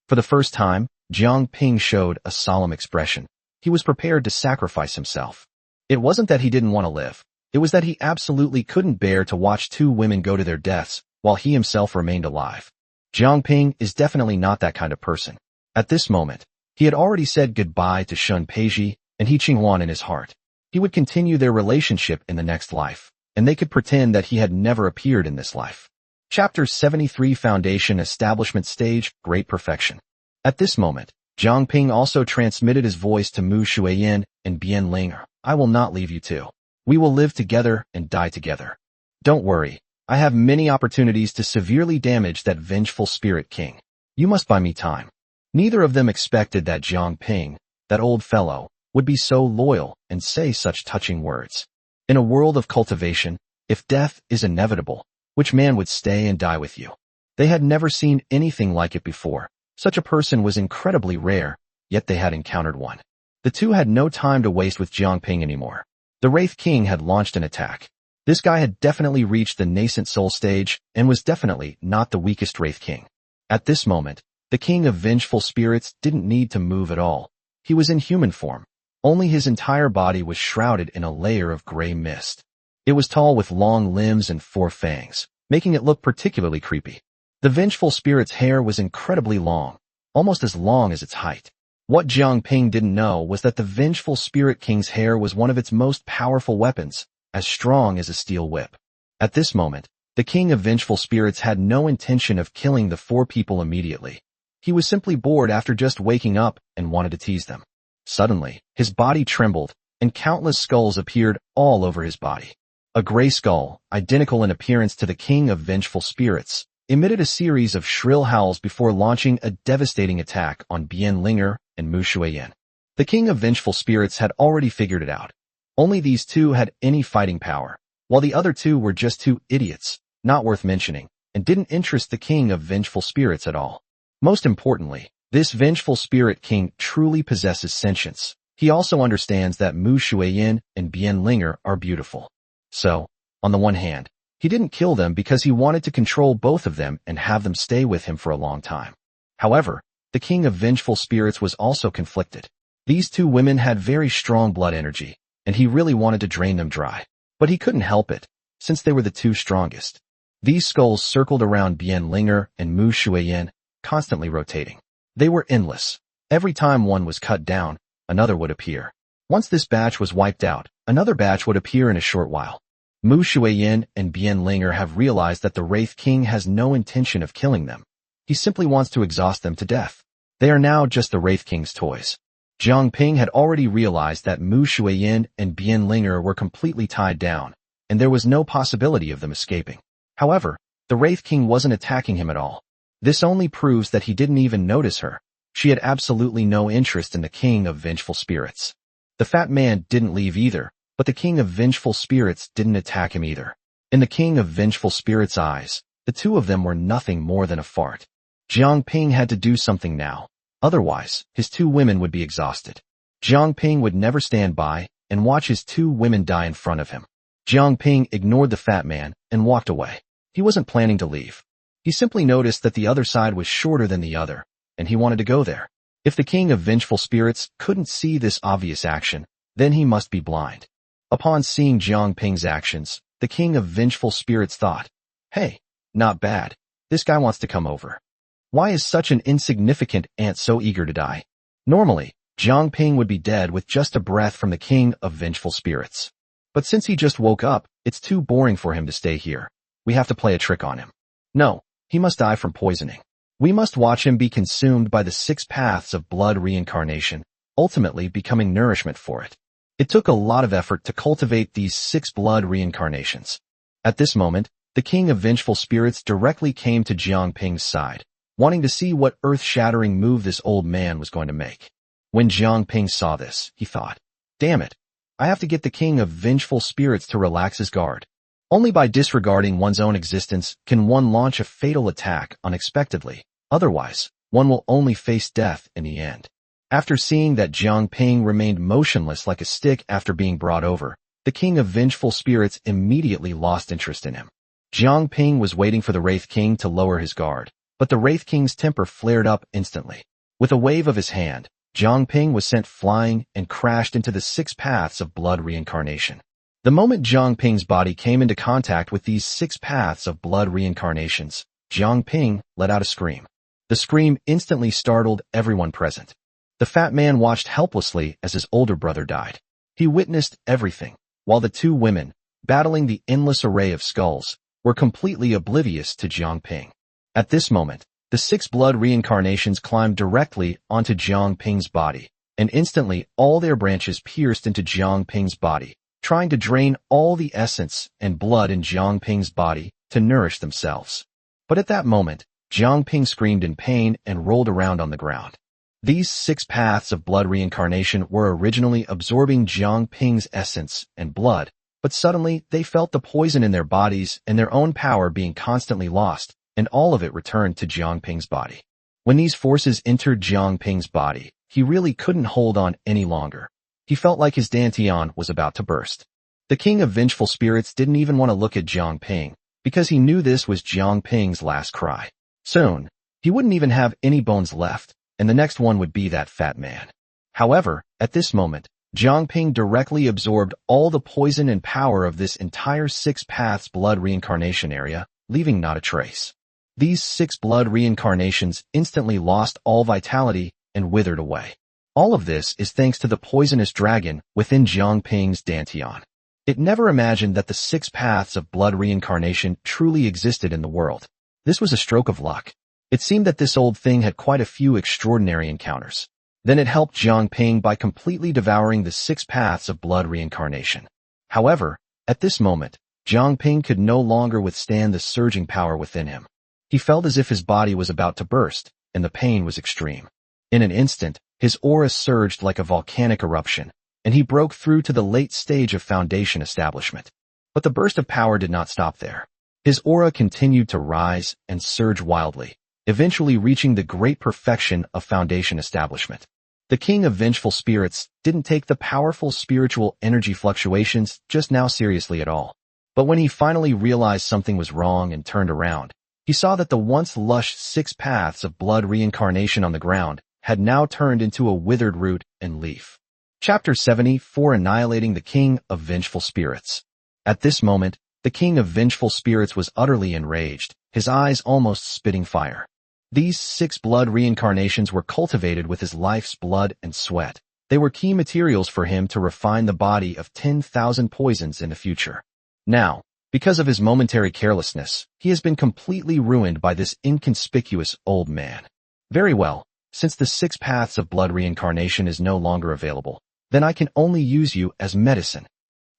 For the first time, Jiangping showed a solemn expression. He was prepared to sacrifice himself. It wasn't that he didn't want to live. It was that he absolutely couldn't bear to watch two women go to their deaths while he himself remained alive. Jiangping is definitely not that kind of person. At this moment, he had already said goodbye to Shun Peiji and He Qinghuan in his heart. He would continue their relationship in the next life, and they could pretend that he had never appeared in this life. Chapter 73 Foundation Establishment Stage, Great Perfection. At this moment, Jiangping also transmitted his voice to Mu Shuiyin and Bianlinger. "I will not leave you two. We will live together and die together. Don't worry. I have many opportunities to severely damage that vengeful spirit king. You must buy me time." Neither of them expected that Jiangping, that old fellow, would be so loyal and say such touching words. In a world of cultivation, if death is inevitable, which man would stay and die with you? They had never seen anything like it before. Such a person was incredibly rare, yet they had encountered one. The two had no time to waste with Jiangping anymore. The Wraith King had launched an attack. This guy had definitely reached the nascent soul stage and was definitely not the weakest Wraith King. At this moment, the King of Vengeful Spirits didn't need to move at all. He was in human form. Only his entire body was shrouded in a layer of gray mist. It was tall with long limbs and 4 fangs, making it look particularly creepy. The Vengeful Spirit's hair was incredibly long, almost as long as its height. What Jiangping didn't know was that the Vengeful Spirit King's hair was one of its most powerful weapons, as strong as a steel whip. At this moment, the King of Vengeful Spirits had no intention of killing the 4 people immediately. He was simply bored after just waking up and wanted to tease them. Suddenly, his body trembled, and countless skulls appeared all over his body. A gray skull, identical in appearance to the King of Vengeful Spirits, emitted a series of shrill howls before launching a devastating attack on Bianlinger and Mu Shuiyin. The King of Vengeful Spirits had already figured it out. Only these two had any fighting power, while the other two were just 2 idiots, not worth mentioning, and didn't interest the King of Vengeful Spirits at all. Most importantly, this Vengeful Spirit King truly possesses sentience. He also understands that Mu Shuiyin and Bianlinger are beautiful. So, on the one hand, he didn't kill them because he wanted to control both of them and have them stay with him for a long time. However, the King of Vengeful Spirits was also conflicted. These 2 women had very strong blood energy, and he really wanted to drain them dry. But he couldn't help it, since they were the 2 strongest. These skulls circled around Bianlinger and Mu Shuiyin, constantly rotating. They were endless. Every time one was cut down, another would appear. Once this batch was wiped out, another batch would appear in a short while. Mu Shuiyin and Bianlinger have realized that the Wraith King has no intention of killing them. He simply wants to exhaust them to death. They are now just the Wraith King's toys. Jiangping had already realized that Mu Shuiyin and Bianlinger were completely tied down, and there was no possibility of them escaping. However, the Wraith King wasn't attacking him at all. This only proves that he didn't even notice her. She had absolutely no interest in the king of vengeful spirits. The fat man didn't leave either, but the king of vengeful spirits didn't attack him either. In the king of vengeful spirits' eyes, the two of them were nothing more than a fart. Jiang Ping had to do something now. Otherwise, his two women would be exhausted. Jiang Ping would never stand by and watch his two women die in front of him. Jiang Ping ignored the fat man and walked away. He wasn't planning to leave. He simply noticed that the other side was shorter than the other, and he wanted to go there. If the king of vengeful spirits couldn't see this obvious action, then he must be blind. Upon seeing Jiang Ping's actions, the king of vengeful spirits thought, "Hey, not bad. This guy wants to come over. Why is such an insignificant ant so eager to die?" Normally, Jiang Ping would be dead with just a breath from the king of vengeful spirits. But since he just woke up, it's too boring for him to stay here. We have to play a trick on him. No, he must die from poisoning. We must watch him be consumed by the 6 paths of blood reincarnation, ultimately becoming nourishment for it. It took a lot of effort to cultivate these 6 blood reincarnations. At this moment, the king of vengeful spirits directly came to Jiang Ping's side, wanting to see what earth-shattering move this old man was going to make. When Jiang Ping saw this, he thought, "Damn it, I have to get the king of vengeful spirits to relax his guard." Only by disregarding one's own existence can one launch a fatal attack unexpectedly. Otherwise, one will only face death in the end. After seeing that Jiang Ping remained motionless like a stick after being brought over, the king of vengeful spirits immediately lost interest in him. Jiang Ping was waiting for the Wraith King to lower his guard, but the Wraith King's temper flared up instantly. With a wave of his hand, Jiang Ping was sent flying and crashed into the 6 paths of blood reincarnation. The moment Jiang Ping's body came into contact with these 6 paths of blood reincarnations, Jiang Ping let out a scream. The scream instantly startled everyone present. The fat man watched helplessly as his older brother died. He witnessed everything, while the two women, battling the endless array of skulls, were completely oblivious to Jiang Ping. At this moment, the 6 blood reincarnations climbed directly onto Jiang Ping's body, and instantly all their branches pierced into Jiang Ping's body, trying to drain all the essence and blood in Jiang Ping's body to nourish themselves. But at that moment, Jiang Ping screamed in pain and rolled around on the ground. These 6 paths of blood reincarnation were originally absorbing Jiang Ping's essence and blood, but suddenly they felt the poison in their bodies and their own power being constantly lost, and all of it returned to Jiang Ping's body. When these forces entered Jiang Ping's body, he really couldn't hold on any longer. He felt like his dantian was about to burst. The king of vengeful spirits didn't even want to look at Jiang Ping, because he knew this was Jiang Ping's last cry. Soon, he wouldn't even have any bones left, and the next one would be that fat man. However, at this moment, Jiang Ping directly absorbed all the poison and power of this entire 6 paths blood reincarnation area, leaving not a trace. These 6 blood reincarnations instantly lost all vitality and withered away. All of this is thanks to the poisonous dragon within Jiang Ping's dantian. It never imagined that the 6 paths of blood reincarnation truly existed in the world. This was a stroke of luck. It seemed that this old thing had quite a few extraordinary encounters. Then it helped Jiang Ping by completely devouring the 6 paths of blood reincarnation. However, at this moment, Jiang Ping could no longer withstand the surging power within him. He felt as if his body was about to burst, and the pain was extreme. In an instant, his aura surged like a volcanic eruption, and he broke through to the late stage of foundation establishment. But the burst of power did not stop there. His aura continued to rise and surge wildly, eventually reaching the great perfection of foundation establishment. The king of vengeful spirits didn't take the powerful spiritual energy fluctuations just now seriously at all. But when he finally realized something was wrong and turned around, he saw that the once lush 6 paths of blood reincarnation on the ground had now turned into a withered root and leaf. Chapter 74: Annihilating the King of Vengeful Spirits. At this moment, the king of vengeful spirits was utterly enraged, his eyes almost spitting fire. These 6 blood reincarnations were cultivated with his life's blood and sweat. They were key materials for him to refine the body of 10,000 poisons in the future. Now, because of his momentary carelessness, he has been completely ruined by this inconspicuous old man. Very well, since the 6 paths of blood reincarnation is no longer available, then I can only use you as medicine.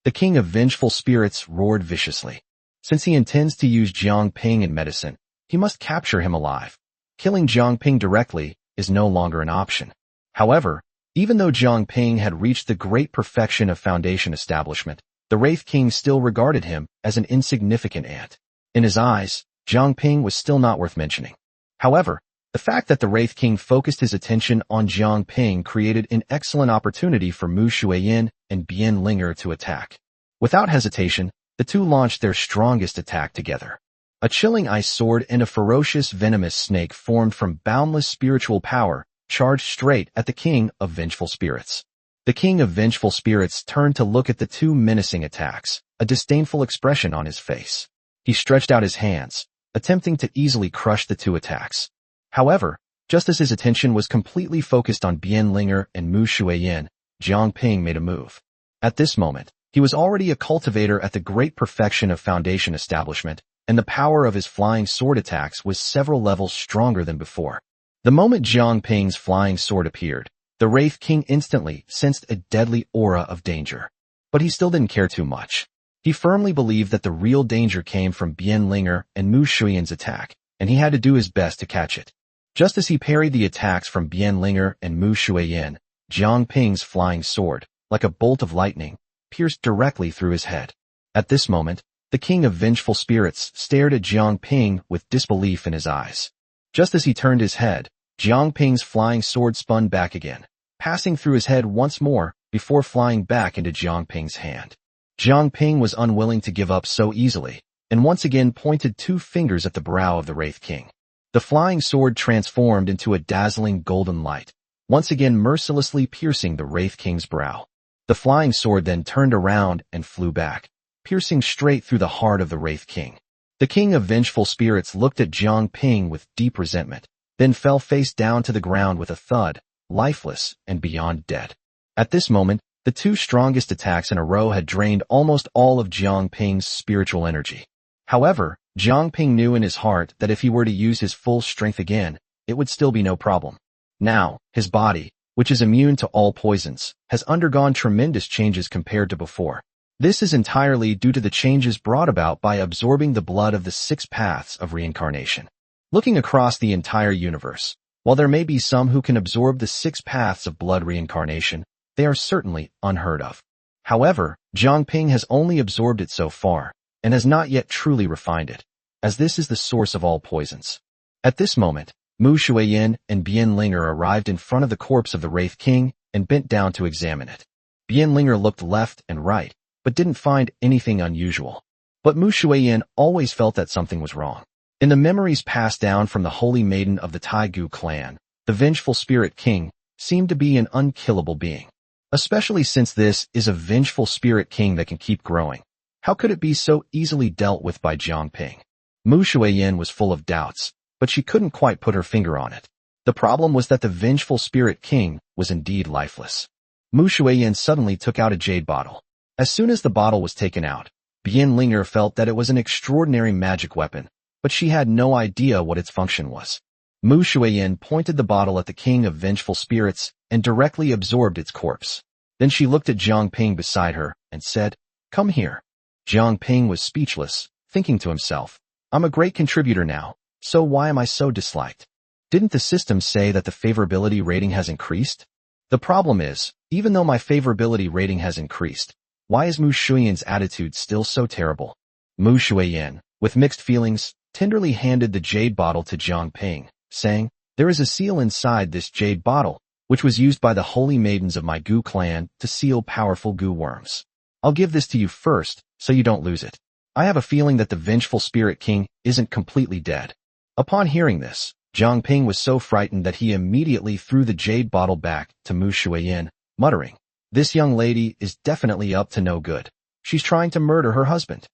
The king of vengeful spirits roared viciously. Since he intends to use Jiang Ping in medicine, he must capture him alive. killing Jiang Ping directly is no longer an option. However, even though Jiang Ping had reached the great perfection of foundation establishment, the Wraith King still regarded him as an insignificant ant. In his eyes, Jiang Ping was still not worth mentioning. However, the fact that the Wraith King focused his attention on Jiang Ping created an excellent opportunity for Mu Shuiyin and Bian Linger to attack. Without hesitation, the two launched their strongest attack together. A chilling ice sword and a ferocious venomous snake formed from boundless spiritual power charged straight at the King of Vengeful Spirits. The King of Vengeful Spirits turned to look at the two menacing attacks, a disdainful expression on his face. He stretched out his hands, attempting to easily crush the two attacks. However, just as his attention was completely focused on Bian Linger and Mu Shuiyin, Jiang Ping made a move. At this moment, he was already a cultivator at the great perfection of foundation establishment, and the power of his flying sword attacks was several levels stronger than before. The moment Jiang Ping's flying sword appeared, the Wraith King instantly sensed a deadly aura of danger. But he still didn't care too much. He firmly believed that the real danger came from Bian Linger and Mu Shuiyin's attack, and he had to do his best to catch it. Just as he parried the attacks from Bian Linger and Mu Shuiyin, Jiang Ping's flying sword, like a bolt of lightning, pierced directly through his head. At this moment, the King of Vengeful Spirits stared at Jiang Ping with disbelief in his eyes. Just as he turned his head, Jiang Ping's flying sword spun back again, passing through his head once more before flying back into Jiang Ping's hand. Jiang Ping was unwilling to give up so easily, and once again pointed two fingers at the brow of the Wraith King. The flying sword transformed into a dazzling golden light, once again mercilessly piercing the Wraith King's brow. The flying sword then turned around and flew back, piercing straight through the heart of the Wraith King. The King of Vengeful Spirits looked at Jiang Ping with deep resentment, then fell face down to the ground with a thud, lifeless and beyond dead. At this moment, the two strongest attacks in a row had drained almost all of Jiang Ping's spiritual energy. However, Jiang Ping knew in his heart that if he were to use his full strength again, it would still be no problem. Now, his body, which is immune to all poisons, has undergone tremendous changes compared to before. This is entirely due to the changes brought about by absorbing the blood of the 6 paths of reincarnation. Looking across the entire universe, while there may be some who can absorb the 6 paths of blood reincarnation, they are certainly unheard of. However, Jiang Ping has only absorbed it so far, and has not yet truly refined it, as this is the source of all poisons. At this moment, Mu Shuiyin and Bian Linger arrived in front of the corpse of the Wraith King and bent down to examine it. Bian Linger looked left and right, but didn't find anything unusual. But Mu Shuiyin always felt that something was wrong. In the memories passed down from the Holy Maiden of the Taigu clan, the Vengeful Spirit King seemed to be an unkillable being. Especially since this is a Vengeful Spirit King that can keep growing. How could it be so easily dealt with by Jiang Ping? Mu Shuiyin was full of doubts, but she couldn't quite put her finger on it. The problem was that the Vengeful Spirit King was indeed lifeless. Mu Shuiyin suddenly took out a jade bottle. As soon as the bottle was taken out, Bian Linger felt that it was an extraordinary magic weapon, but she had no idea what its function was. Mu Shuiyin pointed the bottle at the King of Vengeful Spirits and directly absorbed its corpse. Then she looked at Jiang Ping beside her and said, "Come here." Jiang Ping was speechless, thinking to himself, "I'm a great contributor now, so why am I so disliked? Didn't the system say that the favorability rating has increased? The problem is, even though my favorability rating has increased, why is Mu Shuiyin's attitude still so terrible?" Mu Shuiyin, with mixed feelings, tenderly handed the jade bottle to Jiang Ping, saying, "There is a seal inside this jade bottle, which was used by the holy maidens of my Gu clan to seal powerful Gu worms. I'll give this to you first, so you don't lose it. I have a feeling that the Vengeful Spirit King isn't completely dead." Upon hearing this, Jiang Ping was so frightened that he immediately threw the jade bottle back to Mu Shuiyin, muttering, "This young lady is definitely up to no good. She's trying to murder her husband."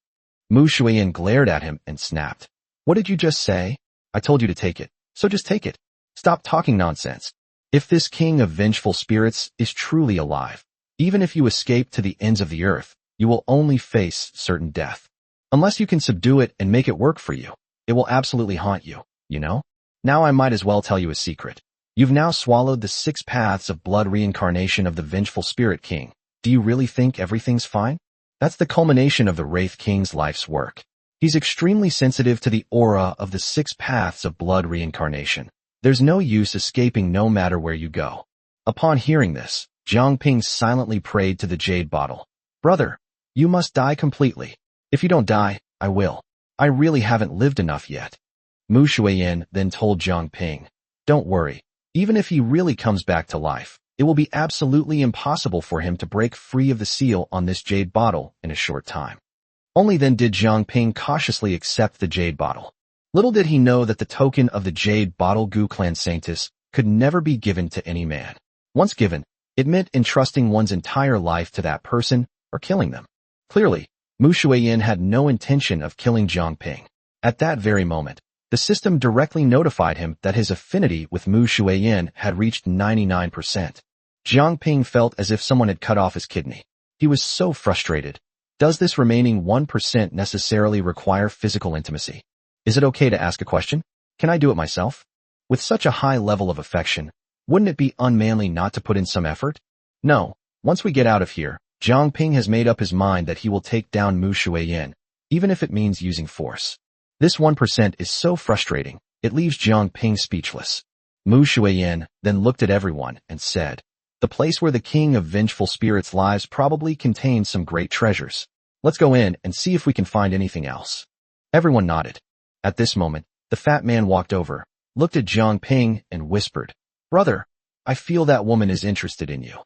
Mu Shuiyin glared at him and snapped, "What did you just say? I told you to take it, so just take it. Stop talking nonsense. If this King of Vengeful Spirits is truly alive, even if you escape to the ends of the earth, you will only face certain death. Unless you can subdue it and make it work for you, it will absolutely haunt you, you know? Now I might as well tell you a secret. You've now swallowed the 6 paths of blood reincarnation of the Vengeful Spirit King. Do you really think everything's fine? That's the culmination of the Wraith King's life's work. He's extremely sensitive to the aura of the 6 paths of blood reincarnation. There's no use escaping no matter where you go. Upon hearing this, Jiang Ping silently prayed to the jade bottle. Brother, you must die completely. If you don't die, I will. I really haven't lived enough yet. Mu Shuiyin then told Jiang Ping, don't worry. Even if he really comes back to life, it will be absolutely impossible for him to break free of the seal on this jade bottle in a short time. Only then did Jiang Ping cautiously accept the jade bottle. Little did he know that the token of the jade bottle Gu Clan Sanctus could never be given to any man. Once given, it meant entrusting one's entire life to that person or killing them. Clearly, Mu Shuiyin had no intention of killing Jiang Ping. At that very moment, the system directly notified him that his affinity with Mu Shuiyin had reached 99%. Jiang Ping felt as if someone had cut off his kidney. He was so frustrated. Does this remaining 1% necessarily require physical intimacy? Is it okay to ask a question? Can I do it myself? With such a high level of affection, wouldn't it be unmanly not to put in some effort? No, once we get out of here, Jiang Ping has made up his mind that he will take down Mu Shuiyin, even if it means using force. This 1% is so frustrating, it leaves Jiang Ping speechless. Mu Shuiyin then looked at everyone and said, the place where the king of vengeful spirits lives probably contains some great treasures. Let's go in and see if we can find anything else. Everyone nodded. At this moment, the fat man walked over, looked at Jiang Ping and whispered, brother, I feel that woman is interested in you.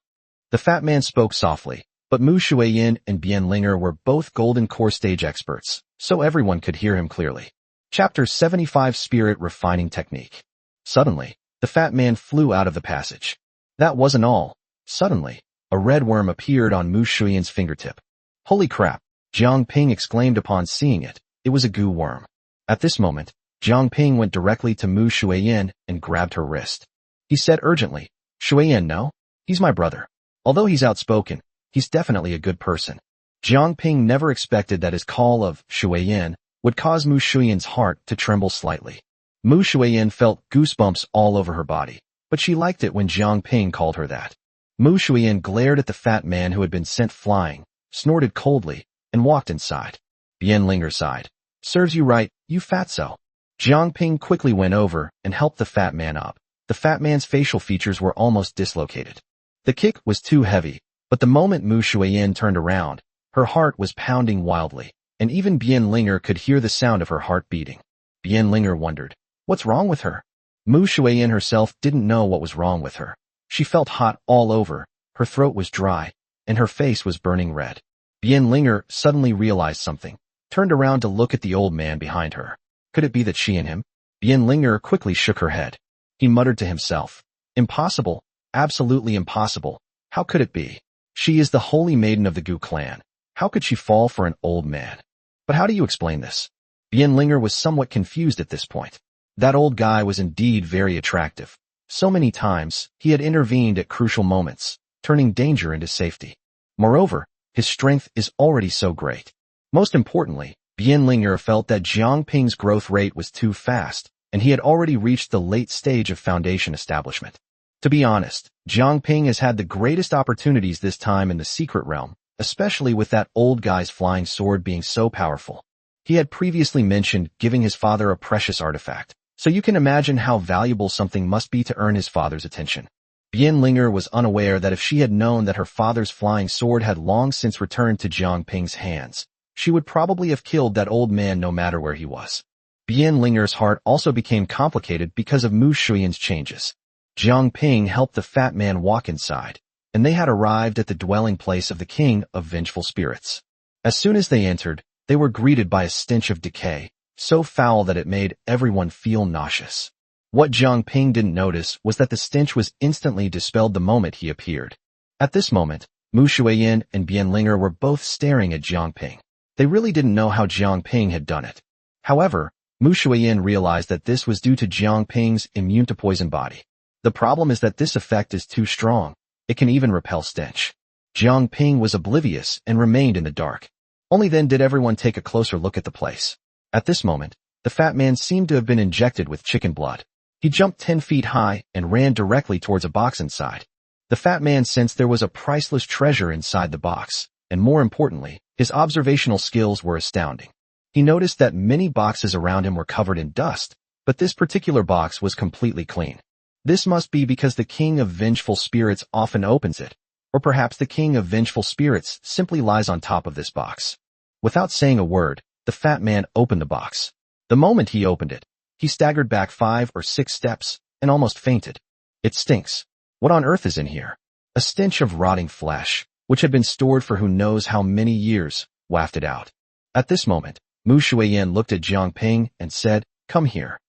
The fat man spoke softly, but Mu Shuiyin and Bian Linger were both golden core stage experts, so everyone could hear him clearly. Chapter 75 Spirit Refining Technique. Suddenly, the fat man flew out of the passage. That wasn't all. Suddenly, a red worm appeared on Mu Shuiyin's fingertip. Holy crap! Jiang Ping exclaimed upon seeing it. It was a goo worm. At this moment, Jiang Ping went directly to Mu Shuiyin and grabbed her wrist. He said urgently, Shuiyin, no? He's my brother. Although he's outspoken, he's definitely a good person. Jiang Ping never expected that his call of Shuiyin would cause Mu Shuiyin's heart to tremble slightly. Mu Shuiyin felt goosebumps all over her body, but she liked it when Jiang Ping called her that. Mu Shuiyin glared at the fat man who had been sent flying, snorted coldly, and walked inside. Bian Linger sighed. Serves you right, you fatso. Jiang Ping quickly went over and helped the fat man up. The fat man's facial features were almost dislocated. The kick was too heavy, but the moment Mu Shuiyin turned around, her heart was pounding wildly, and even Bian Linger could hear the sound of her heart beating. Bian Linger wondered, what's wrong with her? Mu Shuiyin herself didn't know what was wrong with her. She felt hot all over, her throat was dry, and her face was burning red. Bian Linger suddenly realized something, turned around to look at the old man behind her. Could it be that she and him? Bian Linger quickly shook her head. He muttered to himself, impossible, absolutely impossible. How could it be? She is the holy maiden of the Gu clan. How could she fall for an old man? But how do you explain this? Bian Linger was somewhat confused at this point. That old guy was indeed very attractive. So many times, he had intervened at crucial moments, turning danger into safety. Moreover, his strength is already so great. Most importantly, Bian Linger felt that Jiang Ping's growth rate was too fast, and he had already reached the late stage of foundation establishment. To be honest, Jiang Ping has had the greatest opportunities this time in the secret realm, especially with that old guy's flying sword being so powerful. He had previously mentioned giving his father a precious artifact, so you can imagine how valuable something must be to earn his father's attention. Bian Linger was unaware that if she had known that her father's flying sword had long since returned to Jiang Ping's hands, she would probably have killed that old man no matter where he was. Bian Linger's heart also became complicated because of Mu Shuiyin's changes. Jiang Ping helped the fat man walk inside, and they had arrived at the dwelling place of the king of vengeful spirits. As soon as they entered, they were greeted by a stench of decay, so foul that it made everyone feel nauseous. What Jiang Ping didn't notice was that the stench was instantly dispelled the moment he appeared. At this moment, Mu Shuiyin and Bian Linger were both staring at Jiang Ping. They really didn't know how Jiang Ping had done it. However, Mu Shuiyin realized that this was due to Jiang Ping's immune to poison body. The problem is that this effect is too strong. It can even repel stench. Jiang Ping was oblivious and remained in the dark. Only then did everyone take a closer look at the place. At this moment, the fat man seemed to have been injected with chicken blood. He jumped 10 feet high and ran directly towards a box inside. The fat man sensed there was a priceless treasure inside the box, and more importantly, his observational skills were astounding. He noticed that many boxes around him were covered in dust, but this particular box was completely clean. This must be because the King of Vengeful Spirits often opens it, or perhaps the King of Vengeful Spirits simply lies on top of this box. Without saying a word, the fat man opened the box. The moment he opened it, he staggered back 5 or 6 steps and almost fainted. It stinks. What on earth is in here? A stench of rotting flesh, which had been stored for who knows how many years, wafted out. At this moment, Mu Shuiyan looked at Jiang Ping and said, "Come here."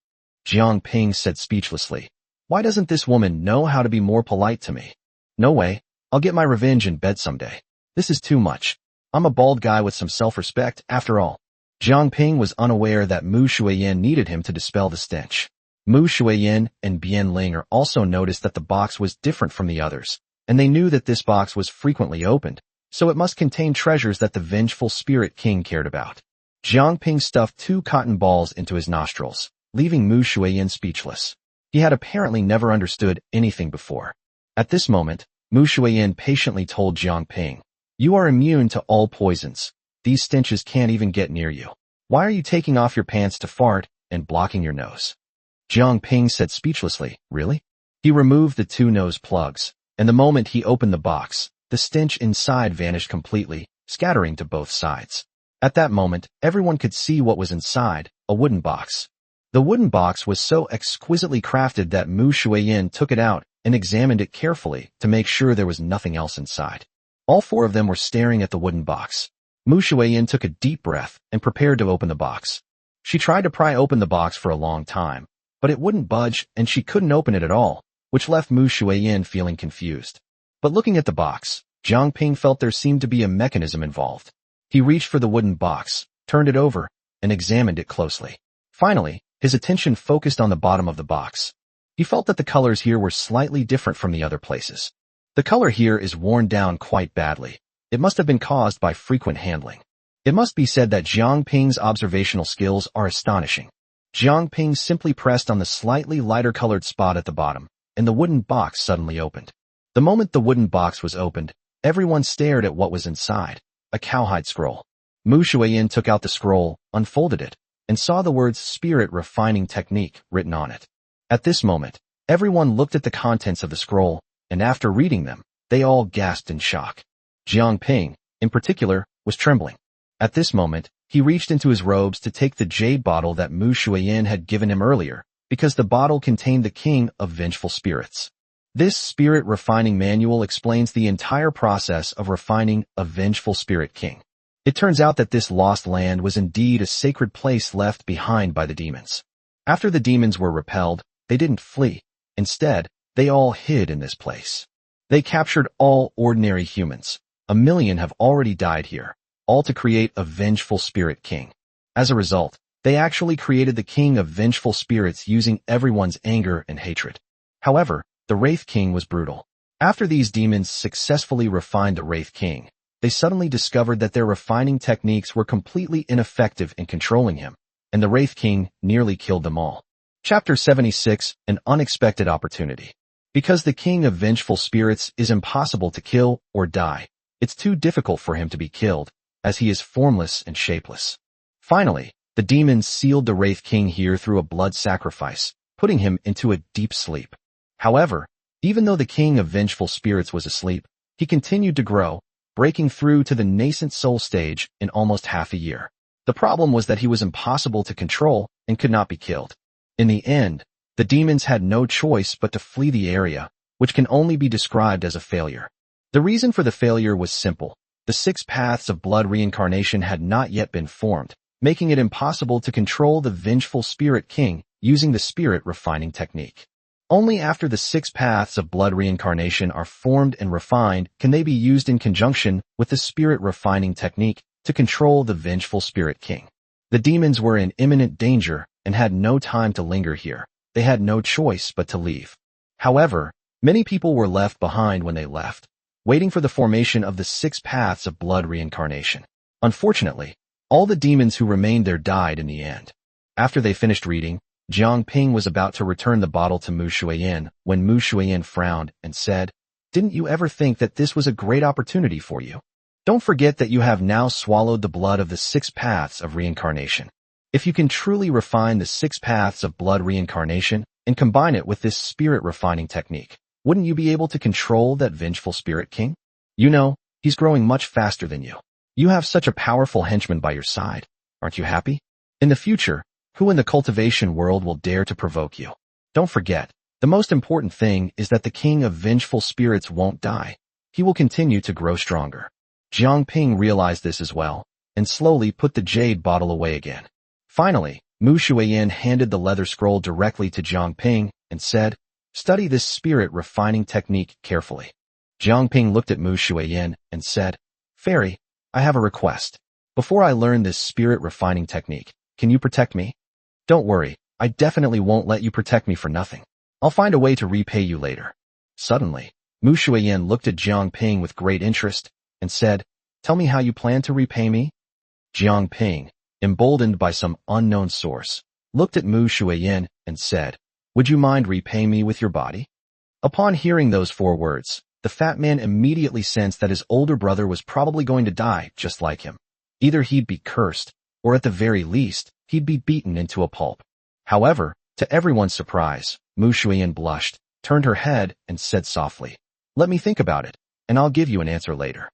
Jiang Ping said speechlessly, "Why doesn't this woman know how to be more polite to me? No way, I'll get my revenge in bed someday. This is too much. I'm a bald guy with some self-respect, after all." Jiang Ping was unaware that Mu Shuiyan needed him to dispel the stench. Mu Shuiyan and Bian Ling also noticed that the box was different from the others, and they knew that this box was frequently opened, so it must contain treasures that the Vengeful Spirit King cared about. Jiang Ping stuffed 2 cotton balls into his nostrils, leaving Mu Shuiyan speechless. He had apparently never understood anything before. At this moment, Mu Shuiyan patiently told Jiang Ping, "You are immune to all poisons. These stenches can't even get near you. Why are you taking off your pants to fart and blocking your nose?" Jiang Ping said speechlessly, "Really?" He removed the 2 nose plugs, and the moment he opened the box, the stench inside vanished completely, scattering to both sides. At that moment, everyone could see what was inside, a wooden box. The wooden box was so exquisitely crafted that Mu Shuiyan took it out and examined it carefully to make sure there was nothing else inside. All 4 of them were staring at the wooden box. Mu Shuiyan took a deep breath and prepared to open the box. She tried to pry open the box for a long time, but it wouldn't budge and she couldn't open it at all, which left Mu Shuiyan feeling confused. But looking at the box, Jiang Ping felt there seemed to be a mechanism involved. He reached for the wooden box, turned it over, and examined it closely. Finally, his attention focused on the bottom of the box. He felt that the colors here were slightly different from the other places. The color here is worn down quite badly. It must have been caused by frequent handling. It must be said that Jiang Ping's observational skills are astonishing. Jiang Ping simply pressed on the slightly lighter colored spot at the bottom, and the wooden box suddenly opened. The moment the wooden box was opened, everyone stared at what was inside, a cowhide scroll. Mu Shuiyan took out the scroll, unfolded it, and saw the words Spirit Refining Technique written on it. At this moment, everyone looked at the contents of the scroll, and after reading them, they all gasped in shock. Jiang Ping, in particular, was trembling. At this moment, he reached into his robes to take the jade bottle that Mu Shuiyan had given him earlier, because the bottle contained the King of Vengeful Spirits. This Spirit Refining Manual explains the entire process of refining a Vengeful Spirit King. It turns out that this lost land was indeed a sacred place left behind by the demons. After the demons were repelled, they didn't flee. Instead, they all hid in this place. They captured all ordinary humans. 1 million have already died here, all to create a Vengeful Spirit King. As a result, they actually created the King of Vengeful Spirits using everyone's anger and hatred. However, the Wraith King was brutal. After these demons successfully refined the Wraith King, they suddenly discovered that their refining techniques were completely ineffective in controlling him, and the Wraith King nearly killed them all. Chapter 76, An Unexpected Opportunity. Because the King of Vengeful Spirits is impossible to kill or die, it's too difficult for him to be killed, as he is formless and shapeless. Finally, the demons sealed the Wraith King here through a blood sacrifice, putting him into a deep sleep. However, even though the King of Vengeful Spirits was asleep, he continued to grow, breaking through to the nascent soul stage in almost half a year. The problem was that he was impossible to control and could not be killed. In the end, the demons had no choice but to flee the area, which can only be described as a failure. The reason for the failure was simple. The 6 paths of blood reincarnation had not yet been formed, making it impossible to control the Vengeful Spirit King using the Spirit Refining Technique. Only after the 6 paths of blood reincarnation are formed and refined can they be used in conjunction with the Spirit Refining Technique to control the Vengeful Spirit King. The demons were in imminent danger and had no time to linger here. They had no choice but to leave. However, many people were left behind when they left, waiting for the formation of the 6 paths of blood reincarnation. Unfortunately, all the demons who remained there died in the end. After they finished reading, Jiang Ping was about to return the bottle to Mu Shuiyan when Mu Shuiyan frowned and said, "Didn't you ever think that this was a great opportunity for you?" Don't forget that you have now swallowed the blood of the 6 paths of reincarnation. If you can truly refine the 6 paths of blood reincarnation and combine it with this spirit refining technique, wouldn't you be able to control that vengeful spirit king? You know, he's growing much faster than you. You have such a powerful henchman by your side. Aren't you happy? In the future, who in the cultivation world will dare to provoke you? Don't forget, the most important thing is that the king of vengeful spirits won't die. He will continue to grow stronger. Jiang Ping realized this as well, and slowly put the jade bottle away again. Finally, Mu Shuiyin handed the leather scroll directly to Jiang Ping and said, "Study this spirit refining technique carefully." Jiang Ping looked at Mu Shuiyin and said, "Fairy, I have a request. Before I learn this spirit refining technique, can you protect me? Don't worry, I definitely won't let you protect me for nothing. I'll find a way to repay you later." Suddenly, Mu Shuiyin looked at Jiang Ping with great interest and said, "Tell me how you plan to repay me?" Jiang Ping, emboldened by some unknown source, looked at Mu Shuiyin and said, "Would you mind repaying me with your body?" Upon hearing those 4 words, the fat man immediately sensed that his older brother was probably going to die just like him. Either he'd be cursed, or at the very least, he'd be beaten into a pulp. However, to everyone's surprise, Mu Shuiyin blushed, turned her head, and said softly, "Let me think about it, and I'll give you an answer later."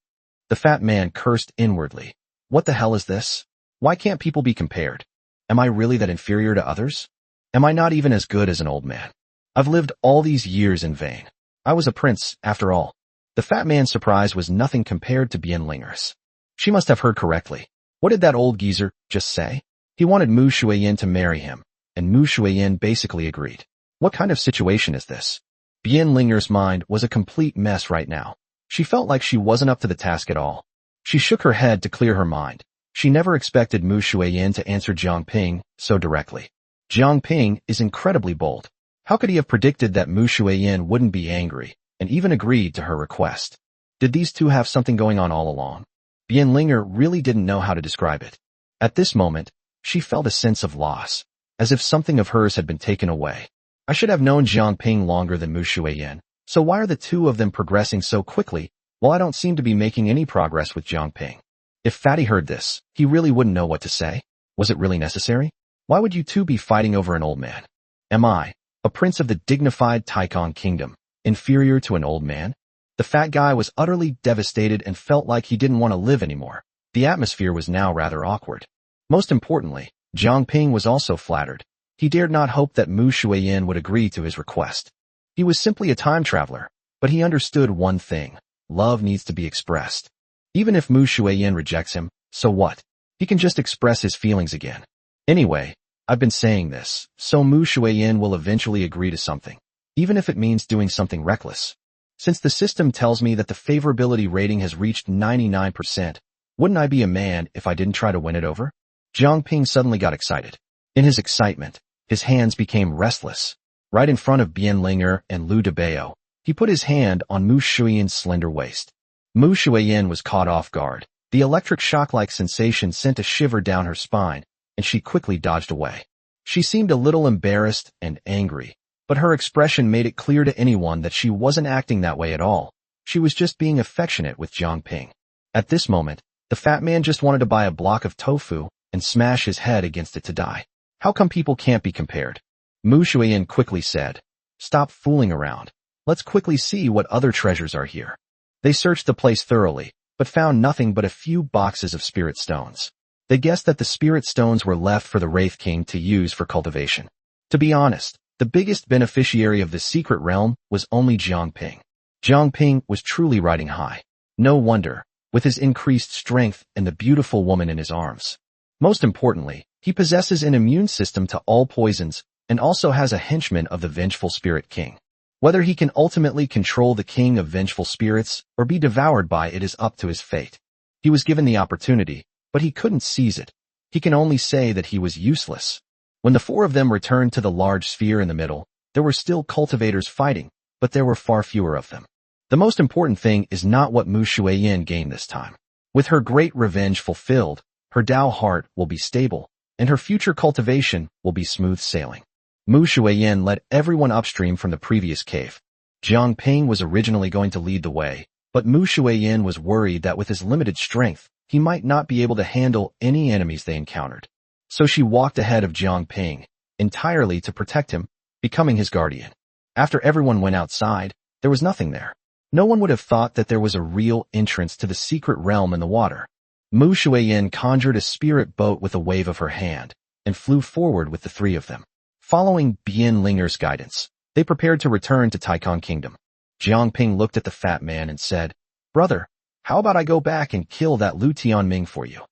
The fat man cursed inwardly. What the hell is this? Why can't people be compared? Am I really that inferior to others? Am I not even as good as an old man? I've lived all these years in vain. I was a prince, after all. The fat man's surprise was nothing compared to Bian Linger's. She must have heard correctly. What did that old geezer just say? He wanted Mu Shuiyin to marry him, and Mu Shuiyin basically agreed. What kind of situation is this? Bian Linger's mind was a complete mess right now. She felt like she wasn't up to the task at all. She shook her head to clear her mind. She never expected Mu Shuiyin to answer Jiang Ping so directly. Jiang Ping is incredibly bold. How could he have predicted that Mu Shuiyin wouldn't be angry, and even agreed to her request? Did these two have something going on all along? Bian Linger really didn't know how to describe it. At this moment, she felt a sense of loss, as if something of hers had been taken away. I should have known Jiang Ping longer than Mu Shuiyin, so why are the two of them progressing so quickly, while I don't seem to be making any progress with Jiang Ping? If Fatty heard this, he really wouldn't know what to say. Was it really necessary? Why would you two be fighting over an old man? Am I, a prince of the dignified Taikon kingdom, inferior to an old man? The fat guy was utterly devastated and felt like he didn't want to live anymore. The atmosphere was now rather awkward. Most importantly, Jiang Ping was also flattered. He dared not hope that Mu Shuiyin would agree to his request. He was simply a time traveler, but he understood one thing. Love needs to be expressed. Even if Mu Shuiyin rejects him, so what? He can just express his feelings again. Anyway, I've been saying this, so Mu Shuiyin will eventually agree to something, even if it means doing something reckless. Since the system tells me that the favorability rating has reached 99%, wouldn't I be a man if I didn't try to win it over? Jiang Ping suddenly got excited. In his excitement, his hands became restless. Right in front of Bian Linger and Liu Debao, he put his hand on Mu Shuiyin's slender waist. Mu Shuiyin was caught off guard. The electric shock-like sensation sent a shiver down her spine, and she quickly dodged away. She seemed a little embarrassed and angry, but her expression made it clear to anyone that she wasn't acting that way at all. She was just being affectionate with Jiang Ping. At this moment, the fat man just wanted to buy a block of tofu and smash his head against it to die. How come people can't be compared? Mu Shuiyin quickly said, "Stop fooling around. Let's quickly see what other treasures are here." They searched the place thoroughly, but found nothing but a few boxes of spirit stones. They guessed that the spirit stones were left for the Wraith King to use for cultivation. To be honest, the biggest beneficiary of the secret realm was only Jiang Ping. Jiang Ping was truly riding high. No wonder, with his increased strength and the beautiful woman in his arms. Most importantly, he possesses an immune system to all poisons and also has a henchman of the vengeful spirit king. Whether he can ultimately control the king of vengeful spirits or be devoured by it is up to his fate. He was given the opportunity, but he couldn't seize it. He can only say that he was useless. When the 4 of them returned to the large sphere in the middle, there were still cultivators fighting, but there were far fewer of them. The most important thing is not what Mu Shuiyin gained this time. With her great revenge fulfilled, her Tao heart will be stable, and her future cultivation will be smooth sailing. Mu Shuiyin led everyone upstream from the previous cave. Jiang Ping was originally going to lead the way, But Mu Shuiyin was worried that with his limited strength, he might not be able to handle any enemies they encountered. So she walked ahead of Jiang Ping, entirely to protect him, becoming his guardian. After everyone went outside, there was nothing there. No one would have thought that there was a real entrance to the secret realm in the water. Mu Shuiyin conjured a spirit boat with a wave of her hand, and flew forward with the three of them. Following Bian Linger's guidance, they prepared to return to Taikon Kingdom. Jiang Ping looked at the fat man and said, "Brother, how about I go back and kill that Lu Tianming for you?"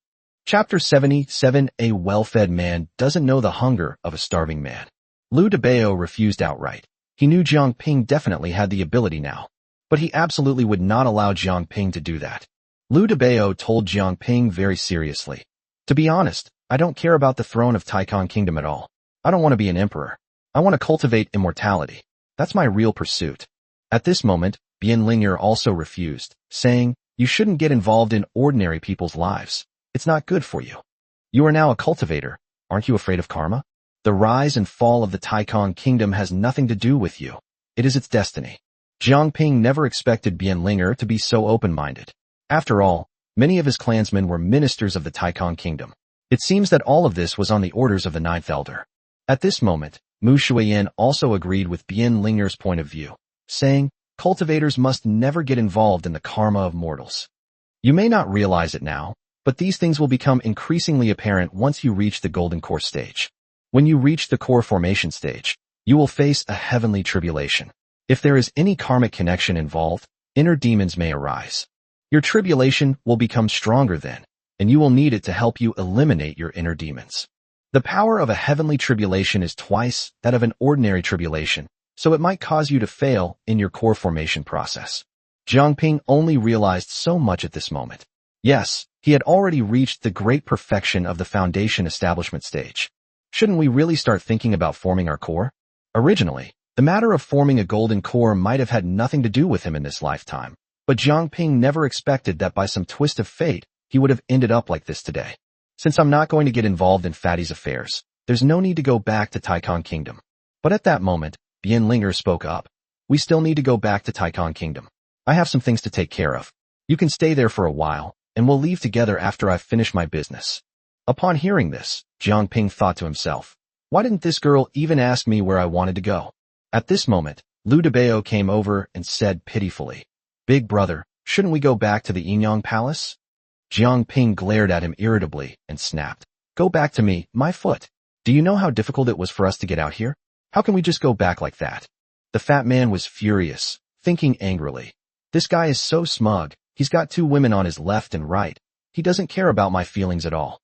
Chapter 77. A well-fed man doesn't know the hunger of a starving man. Lu Debao refused outright. He knew Jiang Ping definitely had the ability now, but he absolutely would not allow Jiang Ping to do that. Lu Debao told Jiang Ping very seriously, "To be honest, I don't care about the throne of Taikon Kingdom at all. I don't want to be an emperor. I want to cultivate immortality. That's my real pursuit." At this moment, Bian Linger also refused, saying, "You shouldn't get involved in ordinary people's lives. It's not good for you. You are now a cultivator. Aren't you afraid of karma? The rise and fall of the Taikon Kingdom has nothing to do with you. It is its destiny." Jiang Ping never expected Bian Linger to be so open-minded. After all, many of his clansmen were ministers of the Taikon Kingdom. It seems that all of this was on the orders of the Ninth Elder. At this moment, Mu Shuiyin also agreed with Bian Linger's point of view, saying, "Cultivators must never get involved in the karma of mortals. You may not realize it now, but these things will become increasingly apparent once you reach the Golden Core stage. When you reach the core formation stage, you will face a heavenly tribulation. If there is any karmic connection involved, inner demons may arise. Your tribulation will become stronger then, and you will need it to help you eliminate your inner demons. The power of a heavenly tribulation is twice that of an ordinary tribulation, so it might cause you to fail in your core formation process." Jiang Ping only realized so much at this moment. Yes, he had already reached the great perfection of the foundation establishment stage. Shouldn't we really start thinking about forming our core? Originally, the matter of forming a golden core might have had nothing to do with him in this lifetime, but Jiang Ping never expected that by some twist of fate, he would have ended up like this today. Since I'm not going to get involved in Fatty's affairs, there's no need to go back to Taikon Kingdom. But at that moment, Bian Linger spoke up. "We still need to go back to Taikon Kingdom. I have some things to take care of. You can stay there for a while, and we'll leave together after I've finished my business." Upon hearing this, Jiang Ping thought to himself, "Why didn't this girl even ask me where I wanted to go?" At this moment, Lu Debao came over and said pitifully, "Big brother, shouldn't we go back to the Yinyang Palace?" Jiang Ping glared at him irritably and snapped, "Go back to me, my foot. Do you know how difficult it was for us to get out here? How can we just go back like that?" The fat man was furious, thinking angrily, "This guy is so smug. He's got two women on his left and right. He doesn't care about my feelings at all.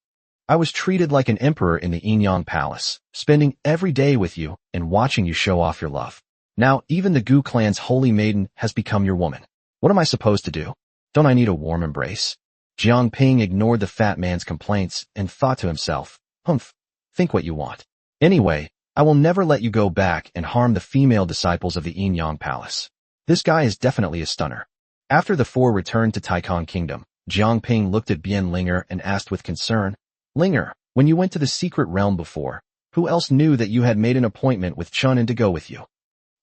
I was treated like an emperor in the Yinyang Palace, spending every day with you and watching you show off your love. Now even the Gu clan's holy maiden has become your woman. What am I supposed to do? Don't I need a warm embrace?" Jiang Ping ignored the fat man's complaints and thought to himself, "Humph, think what you want. Anyway, I will never let you go back and harm the female disciples of the Yinyang Palace. This guy is definitely a stunner." After the four returned to Taikon Kingdom, Jiang Ping looked at Bian Linger and asked with concern, "Linger, when you went to the secret realm before, who else knew that you had made an appointment with Chun and to go with you?"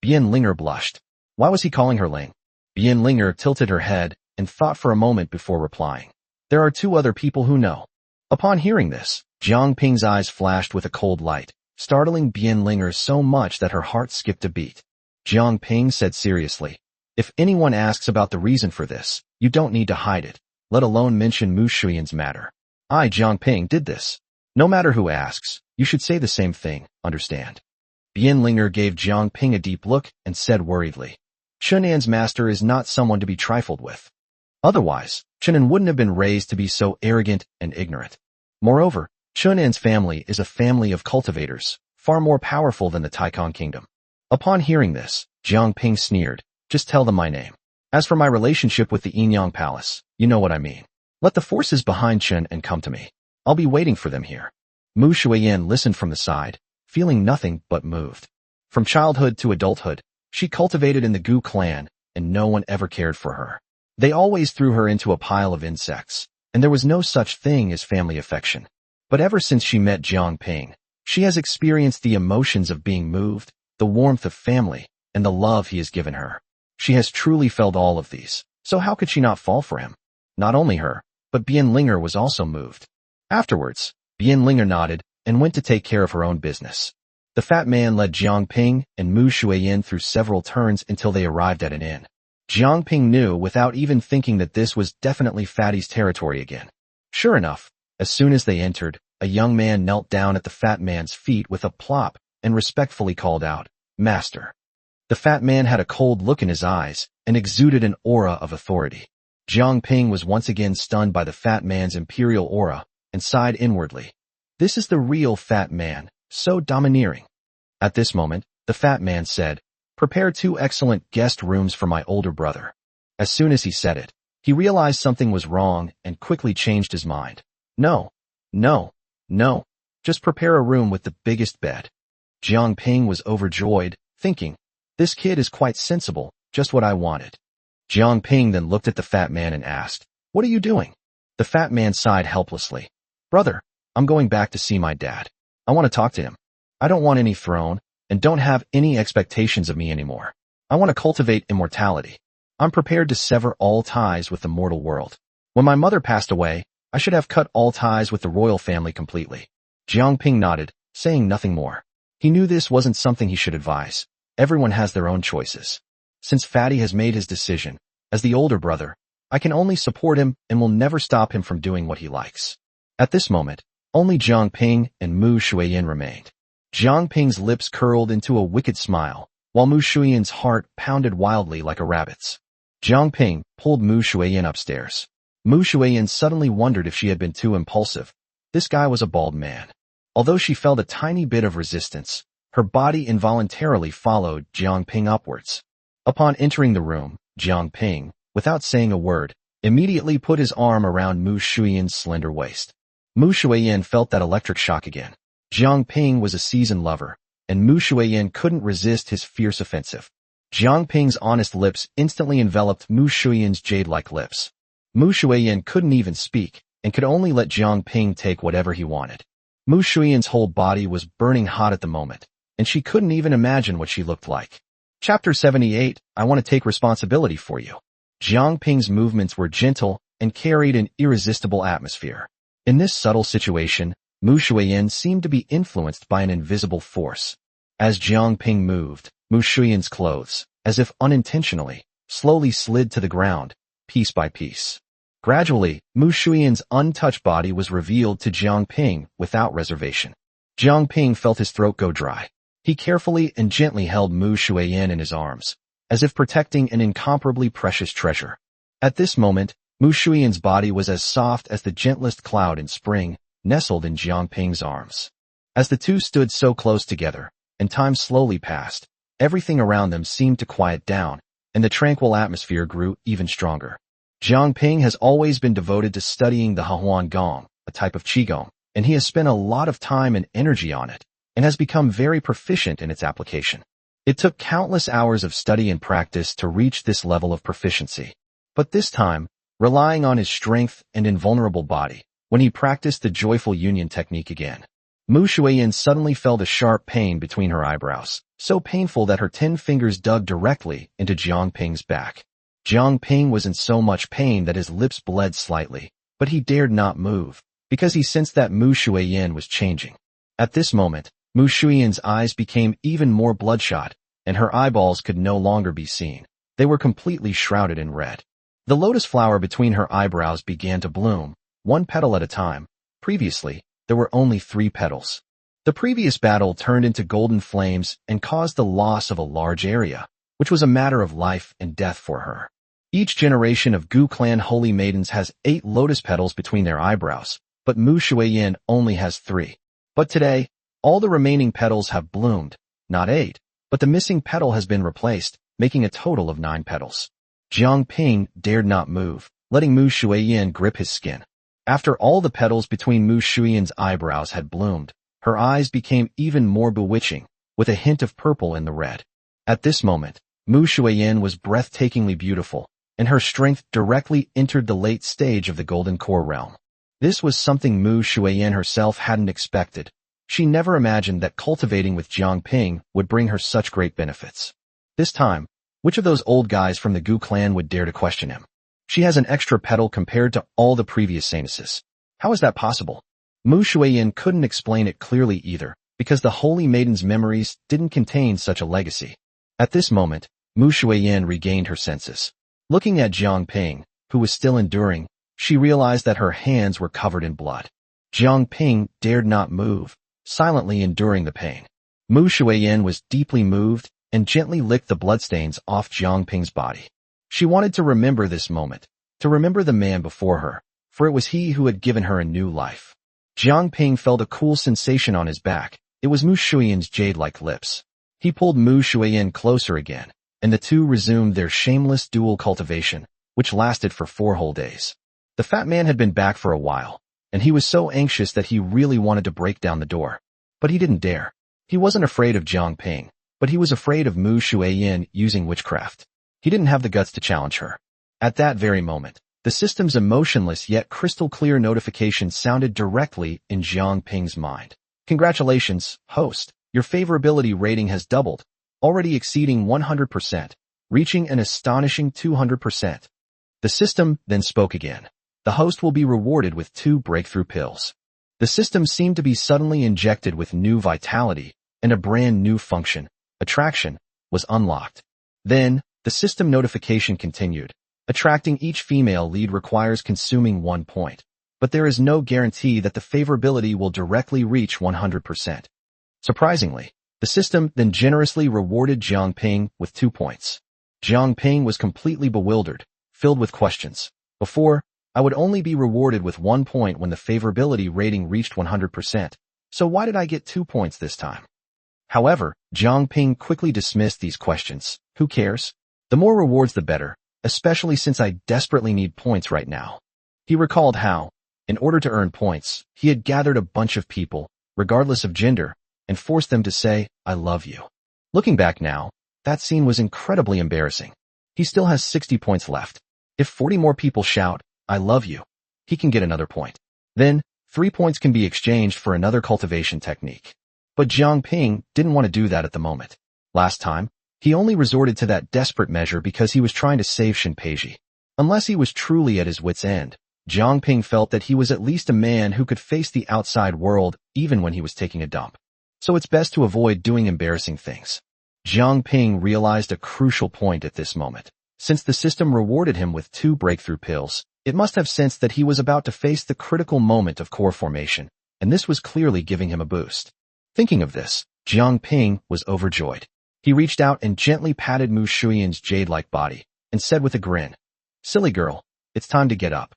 Bian Linger blushed. Why was he calling her Ling? Bian Linger tilted her head and thought for a moment before replying, "There are two other people who know." Upon hearing this, Jiang Ping's eyes flashed with a cold light, startling Bian Linger so much that her heart skipped a beat. Jiang Ping said seriously, "If anyone asks about the reason for this, you don't need to hide it, let alone mention Mu Shuyin's matter. I, Jiang Ping, did this. No matter who asks, you should say the same thing, understand?" Bian Linger gave Jiang Ping a deep look and said worriedly, "Chunan's master is not someone to be trifled with. Otherwise, Chunan wouldn't have been raised to be so arrogant and ignorant. Moreover, Chunan's family is a family of cultivators, far more powerful than the Taikon Kingdom." Upon hearing this, Jiang Ping sneered, "Just tell them my name. As for my relationship with the Yinyang Palace, you know what I mean. Let the forces behind Chen and come to me. I'll be waiting for them here." Mu Shuiyin listened from the side, feeling nothing but moved. From childhood to adulthood, she cultivated in the Gu clan, and no one ever cared for her. They always threw her into a pile of insects, and there was no such thing as family affection. But ever since she met Jiang Ping, she has experienced the emotions of being moved, the warmth of family, and the love he has given her. She has truly felt all of these, So how could she not fall for him? Not only her, but Bianlinger was also moved. Afterwards, Bianlinger nodded and went to take care of her own business. The fat man led Jiang Ping and Mu Shuiyin through several turns until they arrived at an inn. Jiang Ping knew without even thinking that this was definitely Fatty's territory again. Sure enough, as soon as they entered, a young man knelt down at the fat man's feet with a plop and respectfully called out, "Master." The fat man had a cold look in his eyes and exuded an aura of authority. Jiang Ping was once again stunned by the fat man's imperial aura and sighed inwardly. This is the real fat man, so domineering. At this moment, the fat man said, "Prepare 2 excellent guest rooms for my older brother." As soon as he said it, he realized something was wrong and quickly changed his mind. No, no, no, just prepare a room with the biggest bed. Jiang Ping was overjoyed, thinking, this kid is quite sensible, just what I wanted. Jiang Ping then looked at the fat man and asked, "What are you doing?" The fat man sighed helplessly. "Brother, I'm going back to see my dad. I want to talk to him. I don't want any throne, and don't have any expectations of me anymore. I want to cultivate immortality. I'm prepared to sever all ties with the mortal world. When my mother passed away, I should have cut all ties with the royal family completely." Jiang Ping nodded, saying nothing more. He knew this wasn't something he should advise. Everyone has their own choices. Since Fatty has made his decision, as the older brother, I can only support him and will never stop him from doing what he likes. At this moment, only Jiang Ping and Mu Shuiyin remained. Jiang Ping's lips curled into a wicked smile, while Mu Shuiyin's heart pounded wildly like a rabbit's. Jiang Ping pulled Mu Shuiyin upstairs. Mu Shuiyin suddenly wondered if she had been too impulsive. This guy was a bald man. Although she felt a tiny bit of resistance, her body involuntarily followed Jiang Ping upwards. Upon entering the room, Jiang Ping, without saying a word, immediately put his arm around Mu Shuiyin's slender waist. Mu Shuiyin felt that electric shock again. Jiang Ping was a seasoned lover, and Mu Shuiyin couldn't resist his fierce offensive. Jiang Ping's honest lips instantly enveloped Mu Shuiyin's jade-like lips. Mu Shuiyin couldn't even speak, and could only let Jiang Ping take whatever he wanted. Mu Shuiyin's whole body was burning hot at the moment, and she couldn't even imagine what she looked like. Chapter 78, I want to take responsibility for you. Jiang Ping's movements were gentle and carried an irresistible atmosphere. In this subtle situation, Mu Shuiyin seemed to be influenced by an invisible force. As Jiang Ping moved, Mu Shuiyin's clothes, as if unintentionally, slowly slid to the ground, piece by piece. Gradually, Mu Shuiyin's untouched body was revealed to Jiang Ping without reservation. Jiang Ping felt his throat go dry. He carefully and gently held Mu Shuiyin in his arms, as if protecting an incomparably precious treasure. At this moment, Mu Shuiyin's body was as soft as the gentlest cloud in spring, nestled in Jiang Ping's arms. As the two stood so close together, and time slowly passed, everything around them seemed to quiet down, and the tranquil atmosphere grew even stronger. Jiang Ping has always been devoted to studying the Hahuan Gong, a type of Qigong, and he has spent a lot of time and energy on it, and has become very proficient in its application. It took countless hours of study and practice to reach this level of proficiency. But this time, relying on his strength and invulnerable body, when he practiced the joyful union technique again, Mu Shuiyin suddenly felt a sharp pain between her eyebrows, so painful that her 10 fingers dug directly into Jiang Ping's back. Jiang Ping was in so much pain that his lips bled slightly, but he dared not move, because he sensed that Mu Shuiyin was changing. At this moment, Mu Shuiyin's eyes became even more bloodshot, and her eyeballs could no longer be seen. They were completely shrouded in red. The lotus flower between her eyebrows began to bloom, 1 petal at a time. Previously, there were only 3 petals. The previous battle turned into golden flames and caused the loss of a large area, which was a matter of life and death for her. Each generation of Gu clan holy maidens has 8 lotus petals between their eyebrows, but Mu Shuiyin only has 3. But today, all the remaining petals have bloomed, not 8, but the missing petal has been replaced, making a total of 9 petals. Jiang Ping dared not move, letting Mu Shuiyin grip his skin. After all the petals between Mu Shuiyin's eyebrows had bloomed, her eyes became even more bewitching, with a hint of purple in the red. At this moment, Mu Shuiyin was breathtakingly beautiful, and her strength directly entered the late stage of the Golden Core realm. This was something Mu Shuiyin herself hadn't expected. She never imagined that cultivating with Jiang Ping would bring her such great benefits. This time, which of those old guys from the Gu clan would dare to question him? She has an extra petal compared to all the previous saintesses. How is that possible? Mu Shuiyin couldn't explain it clearly either, because the Holy Maiden's memories didn't contain such a legacy. At this moment, Mu Shuiyin regained her senses. Looking at Jiang Ping, who was still enduring, she realized that her hands were covered in blood. Jiang Ping dared not move, silently enduring the pain. Mu Shuiyin was deeply moved and gently licked the bloodstains off Jiang Ping's body. She wanted to remember this moment, to remember the man before her, for it was he who had given her a new life. Jiang Ping felt a cool sensation on his back. It was Mu Shuiyin's jade-like lips. He pulled Mu Shuiyin closer again, and the two resumed their shameless dual cultivation, which lasted for 4 whole days. The fat man had been back for a while, and he was so anxious that he really wanted to break down the door. But he didn't dare. He wasn't afraid of Jiang Ping, but he was afraid of Mu Shuiyin using witchcraft. He didn't have the guts to challenge her. At that very moment, the system's emotionless yet crystal-clear notification sounded directly in Jiang Ping's mind. Congratulations, host. Your favorability rating has doubled, already exceeding 100%, reaching an astonishing 200%. The system then spoke again. The host will be rewarded with 2 breakthrough pills. The system seemed to be suddenly injected with new vitality, and a brand new function, attraction, was unlocked. Then, the system notification continued. Attracting each female lead requires consuming 1 point, but there is no guarantee that the favorability will directly reach 100%. Surprisingly, the system then generously rewarded Jiang Ping with 2 points. Jiang Ping was completely bewildered, filled with questions. Before, I would only be rewarded with 1 point when the favorability rating reached 100%, so why did I get 2 points this time? However, Jiang Ping quickly dismissed these questions. Who cares? The more rewards the better, especially since I desperately need points right now. He recalled how, in order to earn points, he had gathered a bunch of people, regardless of gender, and forced them to say, I love you. Looking back now, that scene was incredibly embarrassing. He still has 60 points left. If 40 more people shout, I love you, he can get another point. Then, 3 points can be exchanged for another cultivation technique. But Jiang Ping didn't want to do that at the moment. Last time, he only resorted to that desperate measure because he was trying to save Shinpeiji. Unless he was truly at his wit's end, Jiang Ping felt that he was at least a man who could face the outside world even when he was taking a dump. So it's best to avoid doing embarrassing things. Jiang Ping realized a crucial point at this moment. Since the system rewarded him with 2 breakthrough pills, it must have sensed that he was about to face the critical moment of core formation, and this was clearly giving him a boost. Thinking of this, Jiang Ping was overjoyed. He reached out and gently patted Mu Shuiyin's jade-like body, and said with a grin, Silly girl, it's time to get up.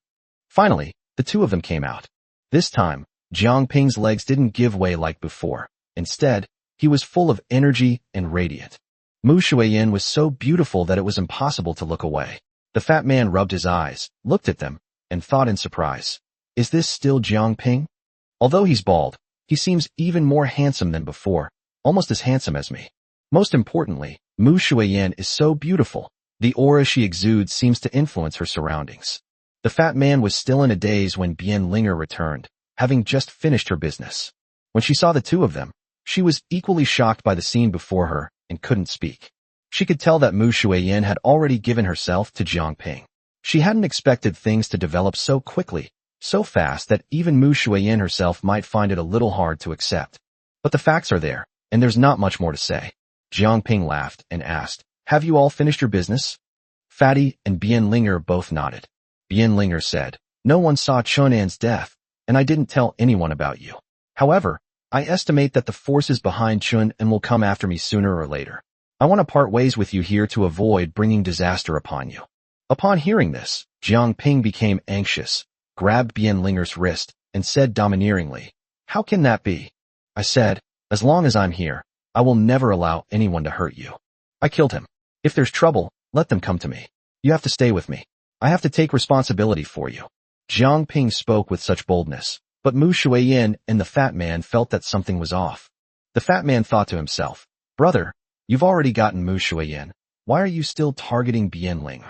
Finally, the 2 of them came out. This time, Jiang Ping's legs didn't give way like before. Instead, he was full of energy and radiant. Mu Shuiyin was so beautiful that it was impossible to look away. The fat man rubbed his eyes, looked at them, and thought in surprise, is this still Jiang Ping? Although he's bald, he seems even more handsome than before, almost as handsome as me. Most importantly, Mu Shuiyin is so beautiful. The aura she exudes seems to influence her surroundings. The fat man was still in a daze when Bian Linger returned, having just finished her business. When she saw the 2 of them, she was equally shocked by the scene before her and couldn't speak. She could tell that Mu Shuiyin had already given herself to Jiang Ping. She hadn't expected things to develop so quickly, so fast that even Mu Shuiyin herself might find it a little hard to accept. But the facts are there, and there's not much more to say. Jiang Ping laughed and asked, Have you all finished your business? Fatty and Bian Linger both nodded. Bian Linger said, No one saw Chunan's death, and I didn't tell anyone about you. However, I estimate that the forces behind Chun and will come after me sooner or later. I want to part ways with you here to avoid bringing disaster upon you. Upon hearing this, Jiang Ping became anxious, grabbed Bian Linger's wrist, and said domineeringly, How can that be? I said, As long as I'm here, I will never allow anyone to hurt you. I killed him. If there's trouble, let them come to me. You have to stay with me. I have to take responsibility for you. Jiang Ping spoke with such boldness, but Mu Shuiyin and the fat man felt that something was off. The fat man thought to himself, Brother, you've already gotten Mu Shuiyin. Why are you still targeting Bian Ling?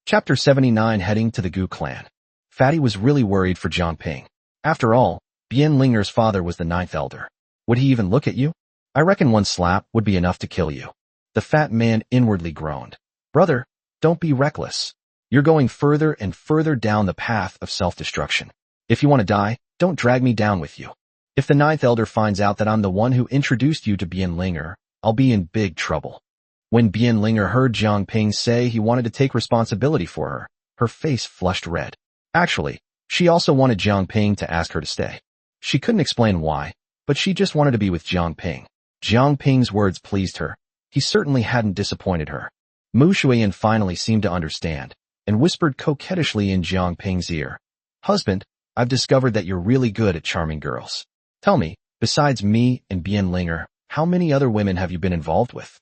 Chapter 79 Heading to the Gu clan. Fatty was really worried for Jiang Ping. After all, Bian Linger's father was the 9th elder. Would he even look at you? I reckon 1 slap would be enough to kill you. The fat man inwardly groaned. Brother, don't be reckless. You're going further and further down the path of self-destruction. If you want to die, don't drag me down with you. If the ninth elder finds out that I'm the one who introduced you to Bianlinger, I'll be in big trouble. When Bianlinger heard Jiang Ping say he wanted to take responsibility for her, her face flushed red. Actually, she also wanted Jiang Ping to ask her to stay. She couldn't explain why, but she just wanted to be with Jiang Ping. Jiang Ping's words pleased her. He certainly hadn't disappointed her. Mu Shuiyan finally seemed to understand, and whispered coquettishly in Jiang Ping's ear, "Husband, I've discovered that you're really good at charming girls. Tell me, besides me and Bianlinger, how many other women have you been involved with?"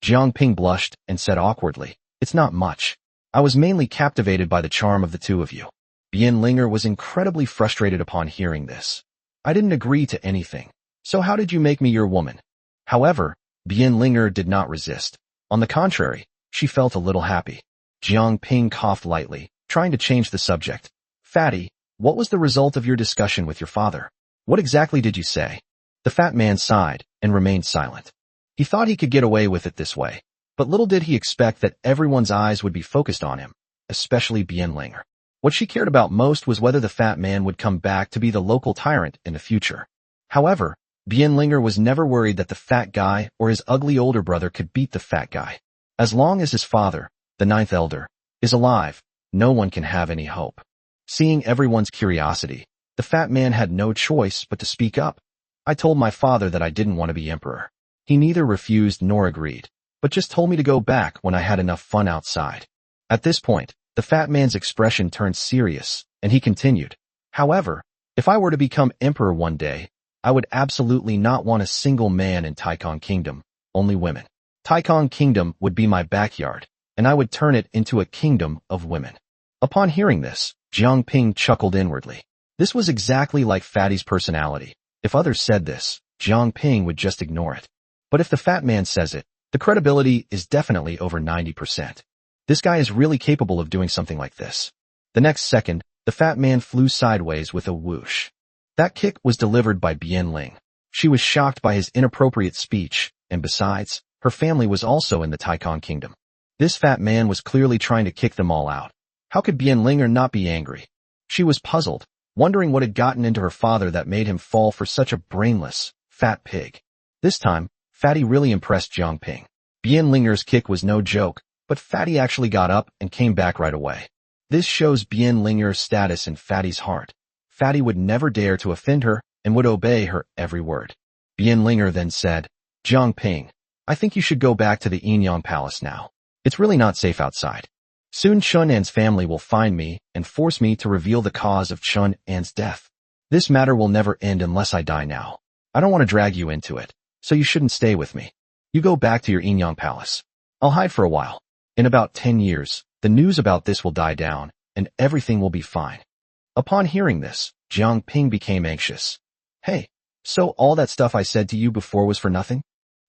Jiang Ping blushed and said awkwardly, "It's not much. I was mainly captivated by the charm of the two of you." Bianlinger was incredibly frustrated upon hearing this. "I didn't agree to anything. So how did you make me your woman?" However, Bianlinger did not resist. On the contrary, she felt a little happy. Jiang Ping coughed lightly, trying to change the subject. "Fatty, what was the result of your discussion with your father? What exactly did you say?" The fat man sighed and remained silent. He thought he could get away with it this way, but little did he expect that everyone's eyes would be focused on him, especially Bianlinger. What she cared about most was whether the fat man would come back to be the local tyrant in the future. However, Bianlinger was never worried that the fat guy or his ugly older brother could beat the fat guy. As long as his father, the ninth elder, is alive, no one can have any hope. Seeing everyone's curiosity, the fat man had no choice but to speak up. "I told my father that I didn't want to be emperor. He neither refused nor agreed, but just told me to go back when I had enough fun outside." At this point, the fat man's expression turned serious, and he continued, "However, if I were to become emperor one day, I would absolutely not want a single man in Taikong Kingdom, only women. Taikong Kingdom would be my backyard, and I would turn it into a kingdom of women." Upon hearing this, Jiang Ping chuckled inwardly. This was exactly like Fatty's personality. If others said this, Jiang Ping would just ignore it. But if the fat man says it, the credibility is definitely over 90%. This guy is really capable of doing something like this. The next second, the fat man flew sideways with a whoosh. That kick was delivered by Bianling. She was shocked by his inappropriate speech, and besides, her family was also in the Taikong Kingdom. This fat man was clearly trying to kick them all out. How could Bianlinger not be angry? She was puzzled, wondering what had gotten into her father that made him fall for such a brainless, fat pig. This time, Fatty really impressed Jiang Ping. Bianlinger's kick was no joke, but Fatty actually got up and came back right away. This shows Bianlinger's status in Fatty's heart. Fatty would never dare to offend her and would obey her every word. Bianlinger then said, "Jiang Ping, I think you should go back to the Yinyang Palace now. It's really not safe outside. Soon Chun An's family will find me and force me to reveal the cause of Chun An's death. This matter will never end unless I die now. I don't want to drag you into it, so you shouldn't stay with me. You go back to your Yinyang Palace. I'll hide for a while. In about 10 years, the news about this will die down, and everything will be fine." Upon hearing this, Jiang Ping became anxious. "Hey, so all that stuff I said to you before was for nothing?"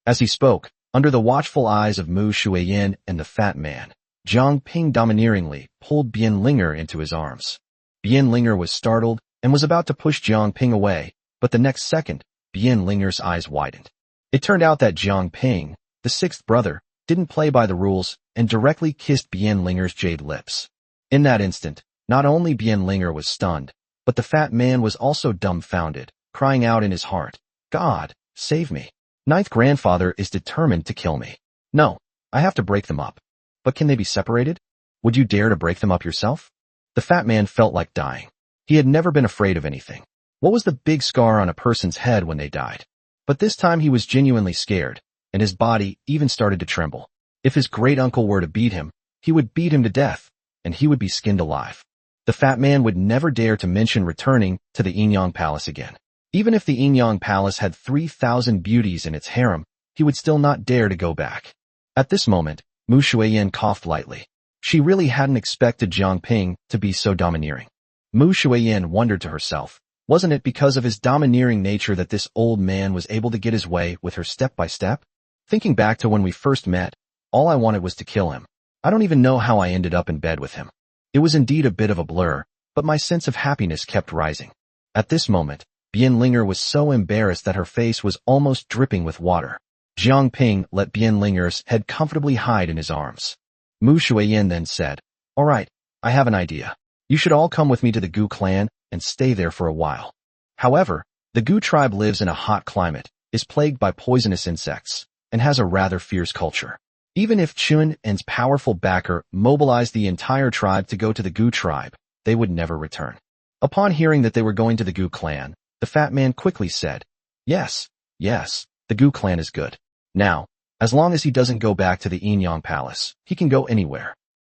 As he spoke, under the watchful eyes of Mu Shuiyan and the fat man, Jiang Ping domineeringly pulled Bianlinger into his arms. Bianlinger was startled and was about to push Jiang Ping away, but the next second, Bianlinger's eyes widened. It turned out that Jiang Ping, the sixth brother, didn't play by the rules and directly kissed Bianlinger's jade lips. In that instant, not only Bianlinger was stunned, but the fat man was also dumbfounded, crying out in his heart, "God, save me. Ninth grandfather is determined to kill me. No, I have to break them up. But can they be separated? Would you dare to break them up yourself?" The fat man felt like dying. He had never been afraid of anything. What was the big scar on a person's head when they died? But this time he was genuinely scared, and his body even started to tremble. If his great-uncle were to beat him, he would beat him to death, and he would be skinned alive. The fat man would never dare to mention returning to the Yinyang Palace again. Even if the Yinyang Palace had 3,000 beauties in its harem, he would still not dare to go back. At this moment, Mu Shuiyan coughed lightly. She really hadn't expected Jiang Ping to be so domineering. Mu Shuiyan wondered to herself, wasn't it because of his domineering nature that this old man was able to get his way with her step by step? Thinking back to when we first met, all I wanted was to kill him. I don't even know how I ended up in bed with him. It was indeed a bit of a blur, but my sense of happiness kept rising. At this moment, Bianlinger was so embarrassed that her face was almost dripping with water. Jiang Ping let Bianlinger's head comfortably hide in his arms. Mu Shuiyan then said, "All right, I have an idea. You should all come with me to the Gu clan and stay there for a while. However, the Gu tribe lives in a hot climate, is plagued by poisonous insects, and has a rather fierce culture. Even if Chun and's powerful backer mobilized the entire tribe to go to the Gu tribe, they would never return. Upon hearing that they were going to the Gu clan, the fat man quickly said, Yes, the Gu clan is good. Now, as long as he doesn't go back to the Inyang palace, he can go anywhere.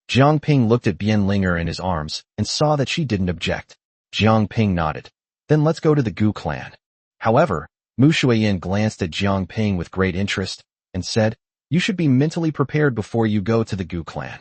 Jiang Ping looked at Bian Linger in his arms and saw that she didn't object. Jiang Ping nodded. Then let's go to the Gu clan. However, Mu Shuiyin glanced at Jiang Ping with great interest and said, You should be mentally prepared before you go to the Gu clan.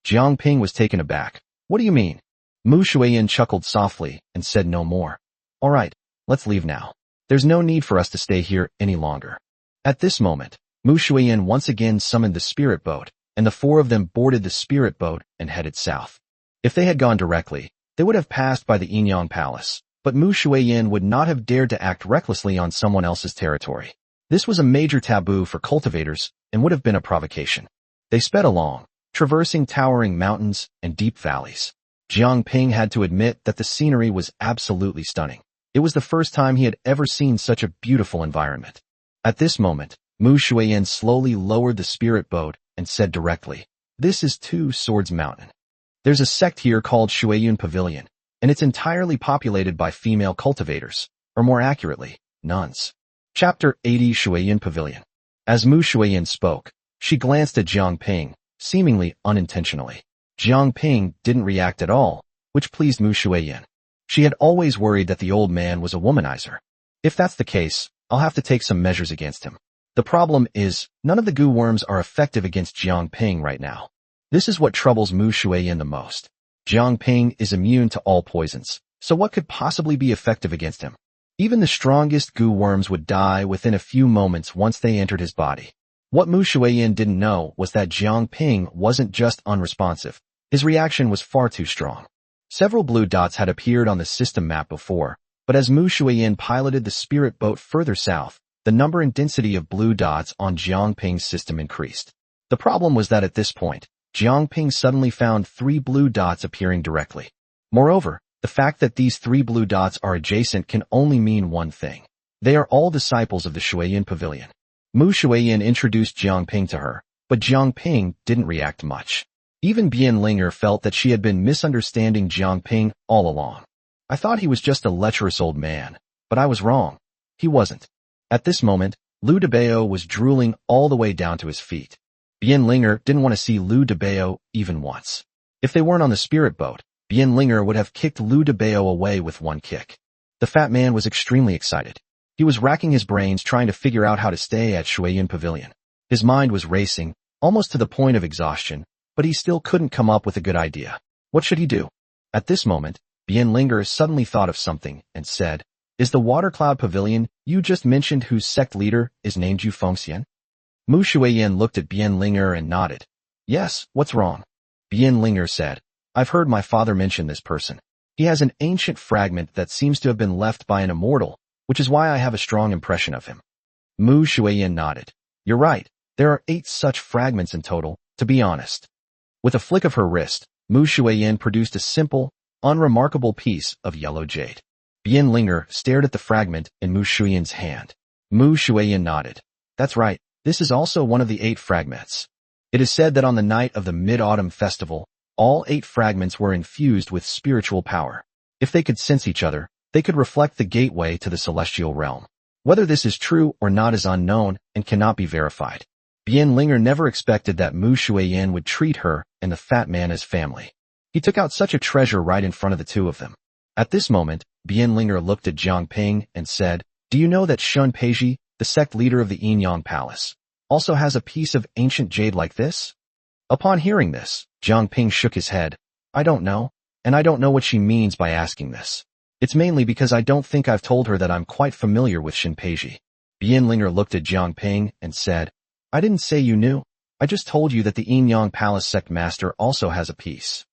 Jiang Ping was taken aback. What do you mean? Mu Shuiyin chuckled softly and said no more. All right, let's leave now. There's no need for us to stay here any longer. At this moment, Mu Shuiyin once again summoned the spirit boat, and the four of them boarded the spirit boat and headed south. If they had gone directly, they would have passed by the Inyang palace, but Mu Shuiyin would not have dared to act recklessly on someone else's territory. This was a major taboo for cultivators and would have been a provocation. They sped along, traversing towering mountains and deep valleys. Jiang Ping had to admit that the scenery was absolutely stunning. It was the first time he had ever seen such a beautiful environment. At this moment, Mu Shuiyin slowly lowered the spirit boat and said directly, This is Two Swords Mountain. There's a sect here called Shuiyun Pavilion, and it's entirely populated by female cultivators, or more accurately, nuns. Chapter 80 Shuiyun Pavilion. As Mu Shuiyin spoke, she glanced at Jiang Ping, seemingly unintentionally. Jiang Ping didn't react at all, which pleased Mu Shuiyin. She had always worried that the old man was a womanizer. If that's the case, I'll have to take some measures against him. The problem is, none of the Gu worms are effective against Jiang Ping right now. This is what troubles Mu Shuiyin the most. Jiang Ping is immune to all poisons, so what could possibly be effective against him? Even the strongest Gu worms would die within a few moments once they entered his body. What Mu Shuiyin didn't know was that Jiang Ping wasn't just unresponsive. His reaction was far too strong. Several blue dots had appeared on the system map before, but as Mu Shuiyin piloted the spirit boat further south, the number and density of blue dots on Jiang Ping's system increased. The problem was that at this point, Jiang Ping suddenly found 3 blue dots appearing directly. Moreover, the fact that these 3 blue dots are adjacent can only mean one thing. They are all disciples of the Shuiyun Pavilion. Mu Shuiyin introduced Jiang Ping to her, but Jiang Ping didn't react much. Even Bian Linger felt that she had been misunderstanding Jiang Ping all along. I thought he was just a lecherous old man, but I was wrong. He wasn't. At this moment, Liu Debao was drooling all the way down to his feet. Bian Linger didn't want to see Liu Debao even once. If they weren't on the spirit boat, Bian Linger would have kicked Liu Debao away with one kick. The fat man was extremely excited. He was racking his brains trying to figure out how to stay at Shuiyun Pavilion. His mind was racing, almost to the point of exhaustion, but he still couldn't come up with a good idea. What should he do? At this moment, Bian Linger suddenly thought of something and said, Is the Water Cloud Pavilion you just mentioned whose sect leader is named Yu Fengxian? Mu Shuiyin looked at Bian Linger and nodded. Yes, what's wrong? Bian Linger said, I've heard my father mention this person. He has an ancient fragment that seems to have been left by an immortal, which is why I have a strong impression of him. Mu Shuiyin nodded. You're right, there are 8 such fragments in total, to be honest. With a flick of her wrist, Mu Shuiyin produced a simple, unremarkable piece of yellow jade. Bian Linger stared at the fragment in Mu Shuiyin's hand. Mu Shuiyin nodded. That's right, this is also one of the 8 fragments. It is said that on the night of the Mid-Autumn Festival, all 8 fragments were infused with spiritual power. If they could sense each other, they could reflect the gateway to the celestial realm. Whether this is true or not is unknown and cannot be verified. Bian Linger never expected that Mu Shuiyin would treat her and the fat man as family. He took out such a treasure right in front of the two of them. At this moment, Bian Linger looked at Jiang Ping and said, Do you know that Shun Peiji, the sect leader of the Inyang Palace, also has a piece of ancient jade like this? Upon hearing this, Jiang Ping shook his head. I don't know, and I don't know what she means by asking this. It's mainly because I don't think I've told her that I'm quite familiar with Shun Peiji. Bian Linger looked at Jiang Ping and said, I didn't say you knew. I just told you that the Inyang Palace sect master also has a piece.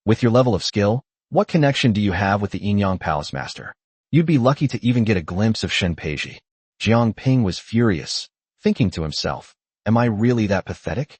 With your level of skill, what connection do you have with the Inyang Palace master? You'd be lucky to even get a glimpse of Shun Peiji. Jiang Ping was furious, thinking to himself, am I really that pathetic?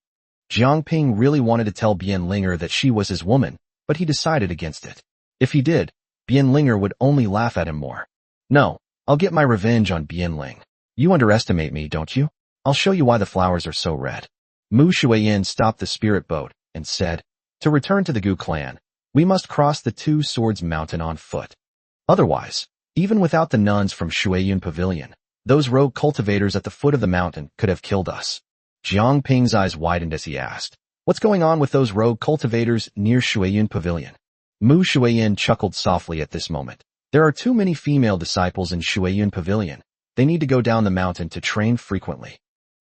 Jiang Ping really wanted to tell Bian Linger that she was his woman, but but he decided against it. If he did, Bianlinger would only laugh at him more. No, I'll get my revenge on Bianling. You underestimate me, don't you? I'll show you why the flowers are so red. Mu Shuiyin stopped the spirit boat and said, to return to the Gu clan, we must cross the Two Swords Mountain on foot. Otherwise, even without the nuns from Shuiyun Pavilion, those rogue cultivators at the foot of the mountain could have killed us. Jiang Ping's eyes widened as he asked, what's going on with those rogue cultivators near Shuiyun Pavilion? Mu Shuiyin chuckled softly at this moment. There are too many female disciples in Shuiyun Pavilion. They need to go down the mountain to train frequently.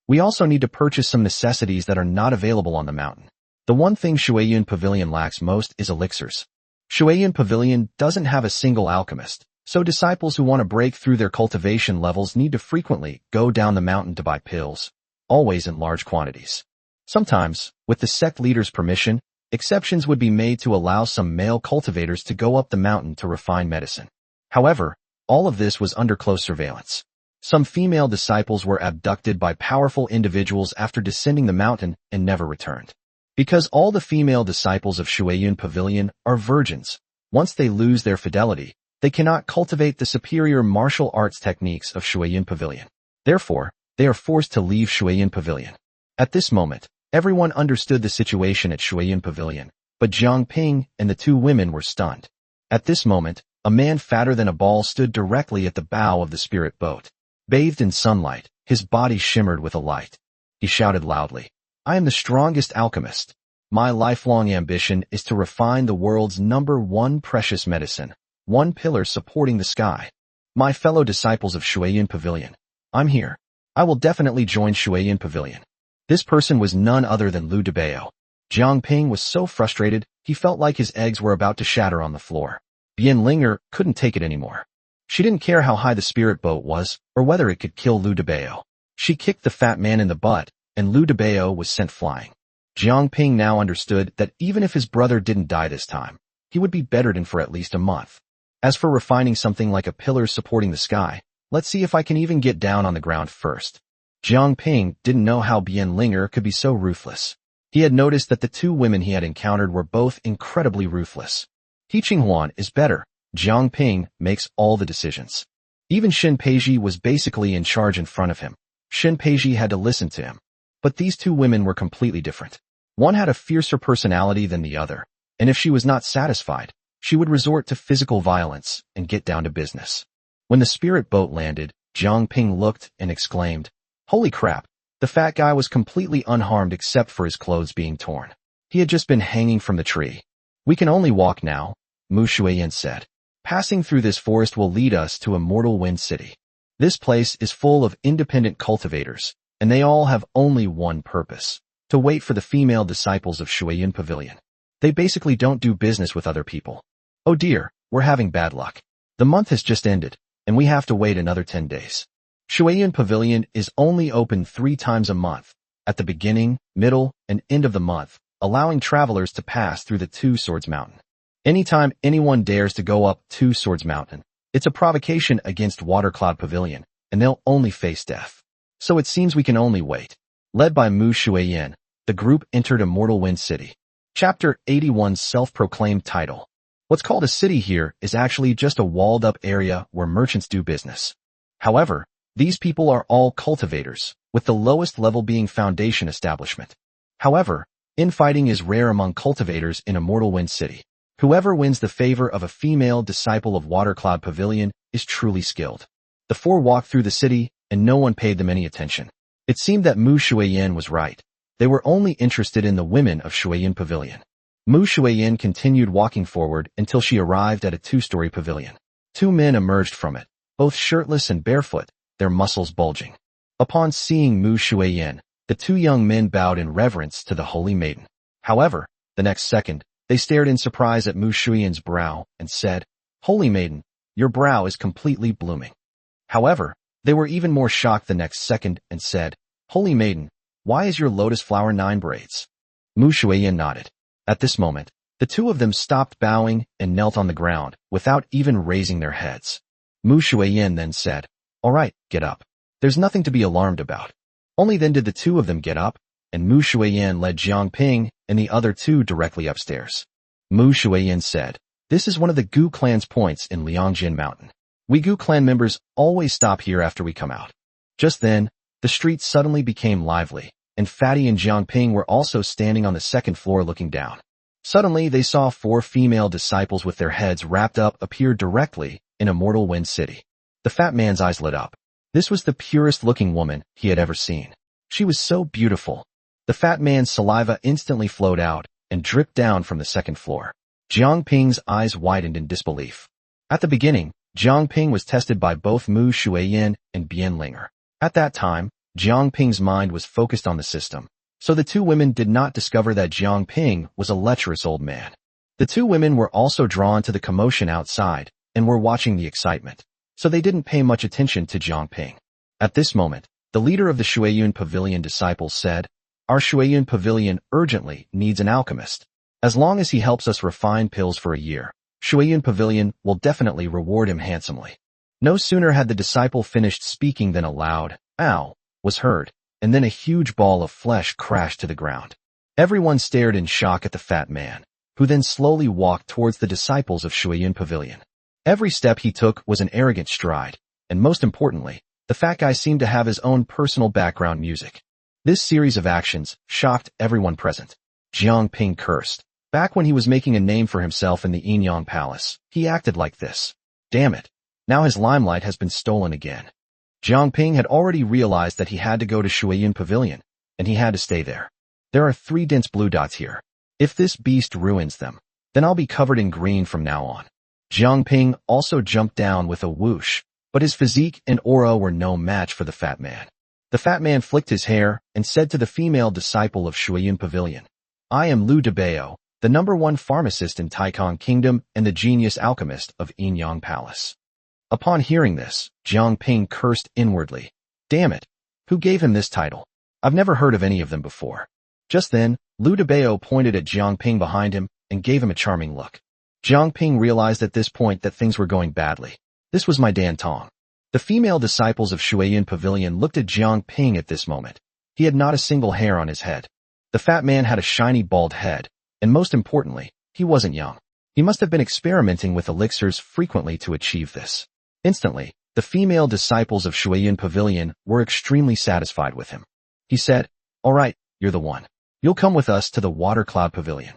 We also need to purchase some necessities that are not available on the mountain. The one thing Shuiyun Pavilion lacks most is elixirs. Shuiyun Pavilion doesn't have a single alchemist, so disciples who want to break through their cultivation levels need to frequently go down the mountain to buy pills, always in large quantities. Sometimes, with the sect leader's permission, exceptions would be made to allow some male cultivators to go up the mountain to refine medicine. However, all of this was under close surveillance. Some female disciples were abducted by powerful individuals after descending the mountain and never returned. Because all the female disciples of Shuiyun Pavilion are virgins, once they lose their fidelity, they cannot cultivate the superior martial arts techniques of Shuiyun Pavilion. Therefore, they are forced to leave Shuiyun Pavilion. At this moment, everyone understood the situation at Shuiyun Pavilion, but Jiang Ping and the two women were stunned. At this moment, a man fatter than a ball stood directly at the bow of the spirit boat. Bathed in sunlight, his body shimmered with a light. He shouted loudly, I am the strongest alchemist. My lifelong ambition is to refine the world's #1 precious medicine, one pillar supporting the sky. My fellow disciples of Shuiyun Pavilion, I'm here. I will definitely join Shuiyun Pavilion. This person was none other than Liu Debao. Jiang Ping was so frustrated, he felt like his eggs were about to shatter on the floor. Bianlinger couldn't take it anymore. She didn't care how high the spirit boat was, or whether it could kill Liu Debao. She kicked the fat man in the butt, and Liu Debao was sent flying. Jiang Ping now understood that even if his brother didn't die this time, he would be bedridden for at least a month. As for refining something like a pillar supporting the sky, let's see if I can even get down on the ground first. Jiang Ping didn't know how Bianlinger could be so ruthless. He had noticed that the two women he had encountered were both incredibly ruthless. He Qinghuan is better. Jiang Ping makes all the decisions. Even Shin Peiji was basically in charge in front of him. Shin Peiji had to listen to him. But these two women were completely different. One had a fiercer personality than the other, and if she was not satisfied, she would resort to physical violence and get down to business. When the spirit boat landed, Jiang Ping looked and exclaimed, Holy crap! The fat guy was completely unharmed except for his clothes being torn. He had just been hanging from the tree. We can only walk now, Mu Shuiyin said. Passing through this forest will lead us to Immortal Wind City. This place is full of independent cultivators, and they all have only one purpose, to wait for the female disciples of Shuiyun Pavilion. They basically don't do business with other people. Oh dear, we're having bad luck. The month has just ended, and we have to wait another 10 days. Shuiyun Pavilion is only open 3 times a month, at the beginning, middle, and end of the month, allowing travelers to pass through the Two Swords Mountain. Anytime anyone dares to go up Two Swords Mountain, it's a provocation against Watercloud Pavilion, and they'll only face death. So it seems we can only wait. Led by Mu Shuiyin, the group entered Immortal Wind City. Chapter 81 Self-Proclaimed Title. What's called a city here is actually just a walled-up area where merchants do business. However, these people are all cultivators, with the lowest level being foundation establishment. However, infighting is rare among cultivators in Immortal Wind City. Whoever wins the favor of a female disciple of Watercloud Pavilion is truly skilled. The 4 walked through the city, and no one paid them any attention. It seemed that Mu Shuiyin was right. They were only interested in the women of Shuiyun Pavilion. Mu Shuiyin continued walking forward until she arrived at a 2-story pavilion. 2 men emerged from it, both shirtless and barefoot, their muscles bulging. Upon seeing Mu Shuiyin, the 2 young men bowed in reverence to the Holy Maiden. However, the next second, they stared in surprise at Mu Shuiyin's brow and said, Holy Maiden, your brow is completely blooming. However, they were even more shocked the next second and said, Holy Maiden, why is your lotus flower 9 braids? Mu Shuiyin nodded. At this moment, the 2 of them stopped bowing and knelt on the ground without even raising their heads. Mu Shuiyin then said, All right, get up. There's nothing to be alarmed about. Only then did the 2 of them get up, and Mu Shuiyin led Jiang Ping and the other 2 directly upstairs. Mu Shuiyin said. This is one of the Gu clan's points in Liangjin Mountain. We Gu clan members always stop here after we come out. Just then, the street suddenly became lively, and Fatty and Jiangping were also standing on the second floor looking down. Suddenly, they saw 4 female disciples with their heads wrapped up appear directly in Immortal Wind City. The fat man's eyes lit up. This was the purest-looking woman he had ever seen. She was so beautiful. The fat man's saliva instantly flowed out and dripped down from the second floor. Jiangping's eyes widened in disbelief. At the beginning, Jiangping was tested by both Mu Shuiyin and Bian Linger. At that time, Jiangping's mind was focused on the system, so the 2 women did not discover that Jiangping was a lecherous old man. The 2 women were also drawn to the commotion outside and were watching the excitement, so they didn't pay much attention to Jiangping. At this moment, the leader of the Shuiyun Pavilion disciples said, "Our Shuiyun Pavilion urgently needs an alchemist. As long as he helps us refine pills for a year, Shuiyun Pavilion will definitely reward him handsomely." No sooner had the disciple finished speaking than a loud, "Ow," was heard, and then a huge ball of flesh crashed to the ground. Everyone stared in shock at the fat man, who then slowly walked towards the disciples of Shuiyun Pavilion. Every step he took was an arrogant stride, and most importantly, the fat guy seemed to have his own personal background music. This series of actions shocked everyone present. Jiangping cursed. Back when he was making a name for himself in the Yinyang Palace, he acted like this. Damn it. Now his limelight has been stolen again. Jiangping had already realized that he had to go to Shuiyun Pavilion, and he had to stay there. There are 3 dense blue dots here. If this beast ruins them, then I'll be covered in green from now on. Jiangping also jumped down with a whoosh, but his physique and aura were no match for the fat man. The fat man flicked his hair and said to the female disciple of Shuiyun Pavilion, "I am Liu Debao, the #1 pharmacist in Taikong Kingdom and the genius alchemist of Yinyang Palace." Upon hearing this, Jiangping cursed inwardly. Damn it! Who gave him this title? I've never heard of any of them before. Just then, Liu Debao pointed at Jiangping behind him and gave him a charming look. Jiangping realized at this point that things were going badly. This was my Dan Tong. The female disciples of Shuiyun Pavilion looked at Jiangping at this moment. He had not a single hair on his head. The fat man had a shiny bald head, and most importantly, he wasn't young. He must have been experimenting with elixirs frequently to achieve this. Instantly, the female disciples of Shuiyun Pavilion were extremely satisfied with him. He said, "All right, you're the one. You'll come with us to the Water Cloud Pavilion."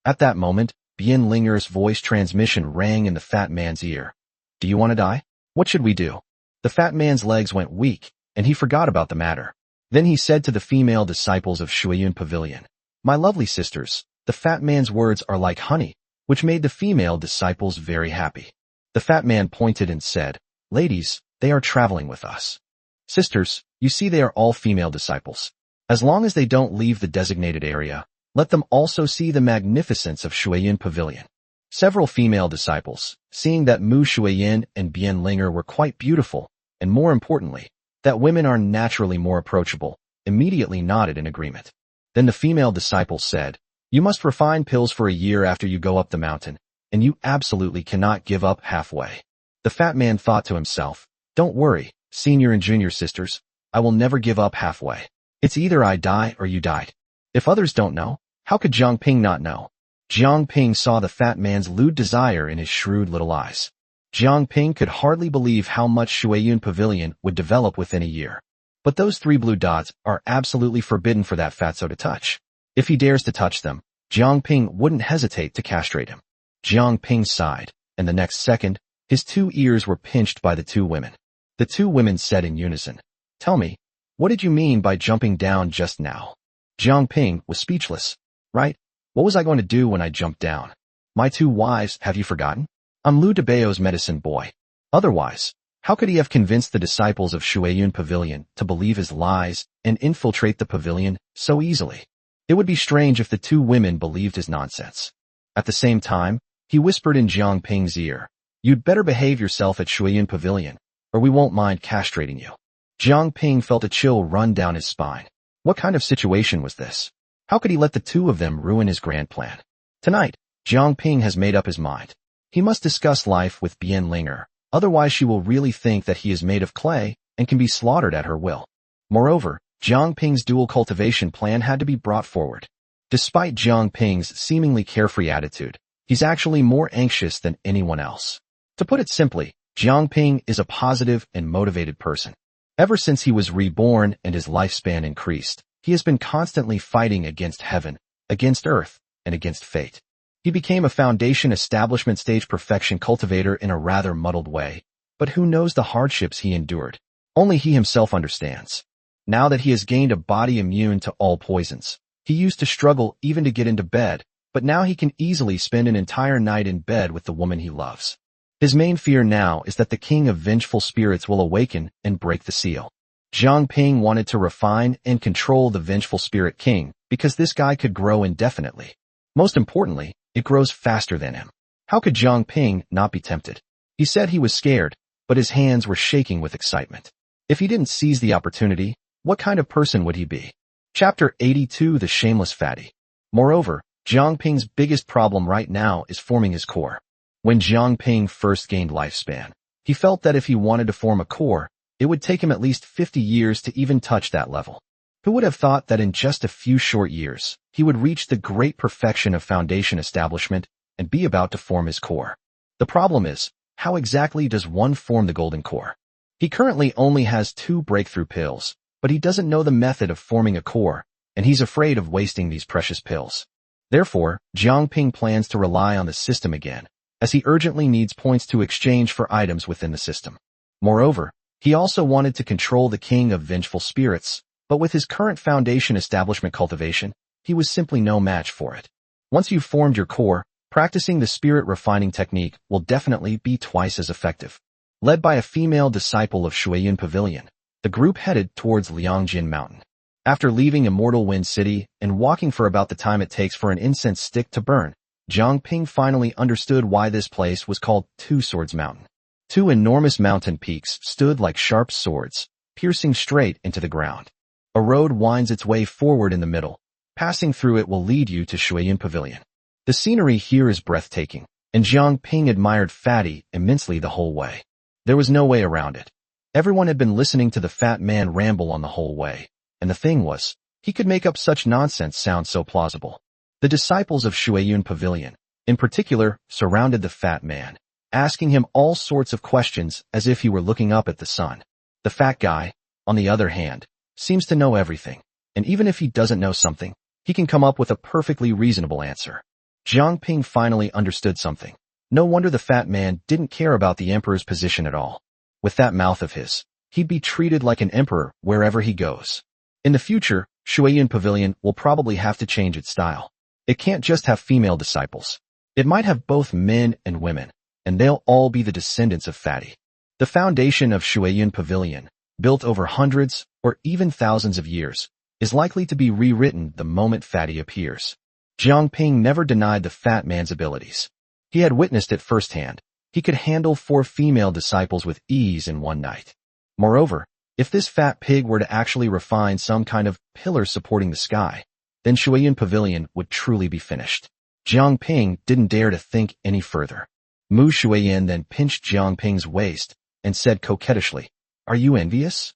At that moment, Bian Linger's voice transmission rang in the fat man's ear. "Do you want to die? What should we do?" The fat man's legs went weak, and he forgot about the matter. Then he said to the female disciples of Shuiyun Pavilion, "My lovely sisters, the fat man's words are like honey," which made the female disciples very happy. The fat man pointed and said, "Ladies, they are traveling with us. Sisters, you see they are all female disciples. As long as they don't leave the designated area, let them also see the magnificence of Shuiyun Pavilion." Several female disciples, seeing that Mu Shuiyin and Bian Linger were quite beautiful, and more importantly, that women are naturally more approachable, immediately nodded in agreement. Then the female disciple said, "You must refine pills for a year after you go up the mountain, and you absolutely cannot give up halfway." The fat man thought to himself, "Don't worry, senior and junior sisters, I will never give up halfway. It's either I die or you died. If others don't know, how could Jiangping not know?" Jiangping saw the fat man's lewd desire in his shrewd little eyes. Jiangping could hardly believe how much Shuiyun Pavilion would develop within a year. But those 3 blue dots are absolutely forbidden for that fatso to touch. If he dares to touch them, Jiangping wouldn't hesitate to castrate him. Jiangping sighed, and the next second, his 2 ears were pinched by the 2 women. The 2 women said in unison, "Tell me, what did you mean by jumping down just now?" Jiangping was speechless. "Right? What was I going to do when I jumped down? My 2 wives, have you forgotten? I'm Liu Debao's medicine boy. Otherwise, how could he have convinced the disciples of Shuiyun Pavilion to believe his lies and infiltrate the pavilion so easily? It would be strange if the 2 women believed his nonsense." At the same time, he whispered in Jiangping's ear, "You'd better behave yourself at Shuiyun Pavilion, or we won't mind castrating you." Jiangping felt a chill run down his spine. What kind of situation was this? How could he let the 2 of them ruin his grand plan? Tonight, Jiangping has made up his mind. He must discuss life with Bian Linger, otherwise she will really think that he is made of clay and can be slaughtered at her will. Moreover, Jiangping's dual cultivation plan had to be brought forward. Despite Jiangping's seemingly carefree attitude, He's actually more anxious than anyone else. To put it simply, Jiang Ping is a positive and motivated person. Ever since he was reborn and his lifespan increased, he has been constantly fighting against heaven, against earth, and against fate. He became a foundation establishment stage perfection cultivator in a rather muddled way, but who knows the hardships he endured? Only he himself understands. Now that he has gained a body immune to all poisons, he used to struggle even to get into bed, but now he can easily spend an entire night in bed with the woman he loves. His main fear now is that the king of vengeful spirits will awaken and break the seal. Jiang Ping wanted to refine and control the vengeful spirit king because this guy could grow indefinitely. Most importantly, it grows faster than him. How could Jiang Ping not be tempted? He said he was scared, but his hands were shaking with excitement. If he didn't seize the opportunity, what kind of person would he be? Chapter 82: The Shameless Fatty. Moreover, Jiang Ping's biggest problem right now is forming his core. When Jiang Ping first gained lifespan, he felt that if he wanted to form a core, it would take him at least 50 years to even touch that level. Who would have thought that in just a few short years, he would reach the great perfection of foundation establishment and be about to form his core? The problem is, how exactly does one form the golden core? He currently only has 2 breakthrough pills, but he doesn't know the method of forming a core, and he's afraid of wasting these precious pills. Therefore, Jiang Ping plans to rely on the system again, as he urgently needs points to exchange for items within the system. Moreover, he also wanted to control the king of vengeful spirits, but with his current foundation establishment cultivation, he was simply no match for it. Once you've formed your core, practicing the spirit refining technique will definitely be twice as effective. Led by a female disciple of Shuiyun Pavilion, the group headed towards Liangjin Mountain. After leaving Immortal Wind City and walking for about the time it takes for an incense stick to burn, Jiang Ping finally understood why this place was called Two Swords Mountain. 2 enormous mountain peaks stood like sharp swords, piercing straight into the ground. A road winds its way forward in the middle. Passing through it will lead you to Shuiyun Pavilion. The scenery here is breathtaking, and Jiang Ping admired Fatty immensely the whole way. There was no way around it. Everyone had been listening to the fat man ramble on the whole way, and the thing was, he could make up such nonsense sound so plausible. The disciples of Shuiyun Pavilion, in particular, surrounded the fat man, asking him all sorts of questions as if he were looking up at the sun. The fat guy, on the other hand, seems to know everything, and even if he doesn't know something, he can come up with a perfectly reasonable answer. Jiang Ping finally understood something. No wonder the fat man didn't care about the emperor's position at all. With that mouth of his, he'd be treated like an emperor wherever he goes. In the future, Shuiyun Pavilion will probably have to change its style. It can't just have female disciples. It might have both men and women, and they'll all be the descendants of Fatty. The foundation of Shuiyun Pavilion, built over hundreds or even thousands of years, is likely to be rewritten the moment Fatty appears. Jiang Ping never denied the fat man's abilities. He had witnessed it firsthand. He could handle 4 female disciples with ease in one night. Moreover, if this fat pig were to actually refine some kind of pillar supporting the sky, then Shuiyun Pavilion would truly be finished. Jiang Ping didn't dare to think any further. Mu Shuiyan then pinched Jiang Ping's waist and said coquettishly, "Are you envious?"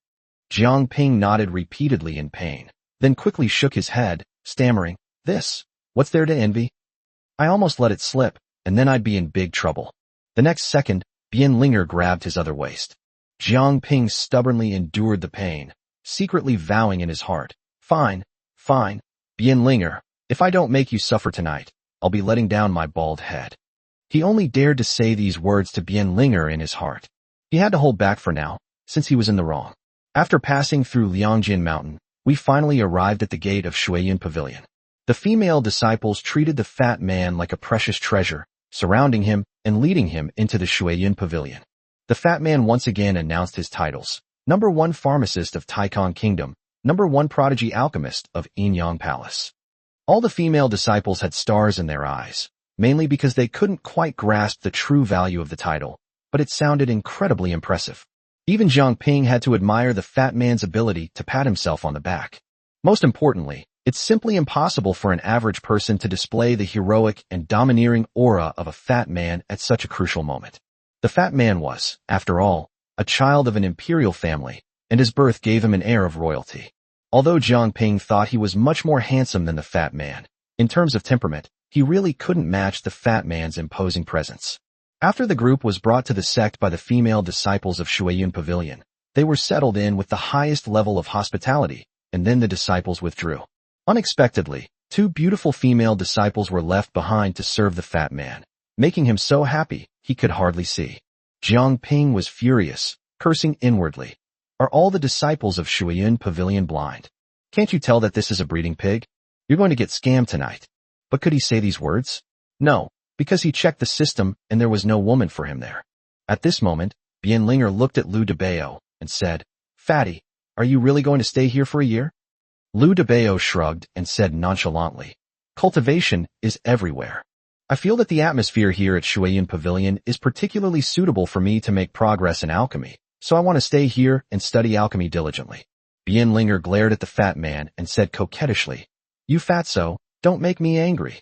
Jiang Ping nodded repeatedly in pain, then quickly shook his head, stammering, "What's there to envy? I almost let it slip, and then I'd be in big trouble." The next second, Bian Linger grabbed his other waist. Jiang Ping stubbornly endured the pain, secretly vowing in his heart, Fine, Bian Linger, if I don't make you suffer tonight, I'll be letting down my bald head." He only dared to say these words to Bian Linger in his heart. He had to hold back for now, since he was in the wrong. After passing through Liangjin Mountain, we finally arrived at the gate of Shuiyun Pavilion. The female disciples treated the fat man like a precious treasure, surrounding him and leading him into the Shuiyun Pavilion. The fat man once again announced his titles: number 1 pharmacist of Taikon Kingdom, number 1 prodigy alchemist of Inyang Palace. All the female disciples had stars in their eyes, mainly because they couldn't quite grasp the true value of the title, but it sounded incredibly impressive. Even Jiang Ping had to admire the fat man's ability to pat himself on the back. Most importantly, it's simply impossible for an average person to display the heroic and domineering aura of a fat man at such a crucial moment. The fat man was, after all, a child of an imperial family, and his birth gave him an air of royalty. Although Jiang Ping thought he was much more handsome than the fat man, in terms of temperament, He really couldn't match the fat man's imposing presence. After the group was brought to the sect by the female disciples of Shuiyun Pavilion, they were settled in with the highest level of hospitality, and then the disciples withdrew. Unexpectedly, two beautiful female disciples were left behind to serve the fat man, making him so happy he could hardly see. Jiang Ping was furious, cursing inwardly. Are all the disciples of Shuiyun Pavilion blind? Can't you tell that this is a breeding pig? You're going to get scammed tonight. But could he say these words? No, because he checked the system and there was no woman for him there. At this moment, Bianlinger looked at Liu Debao and said, Fatty, are you really going to stay here for a year? Liu Debao shrugged and said nonchalantly, Cultivation is everywhere. I feel that the atmosphere here at Shuiyun Pavilion is particularly suitable for me to make progress in alchemy, so I want to stay here and study alchemy diligently. Bianlinger glared at the fat man and said coquettishly, You fatso, don't make me angry.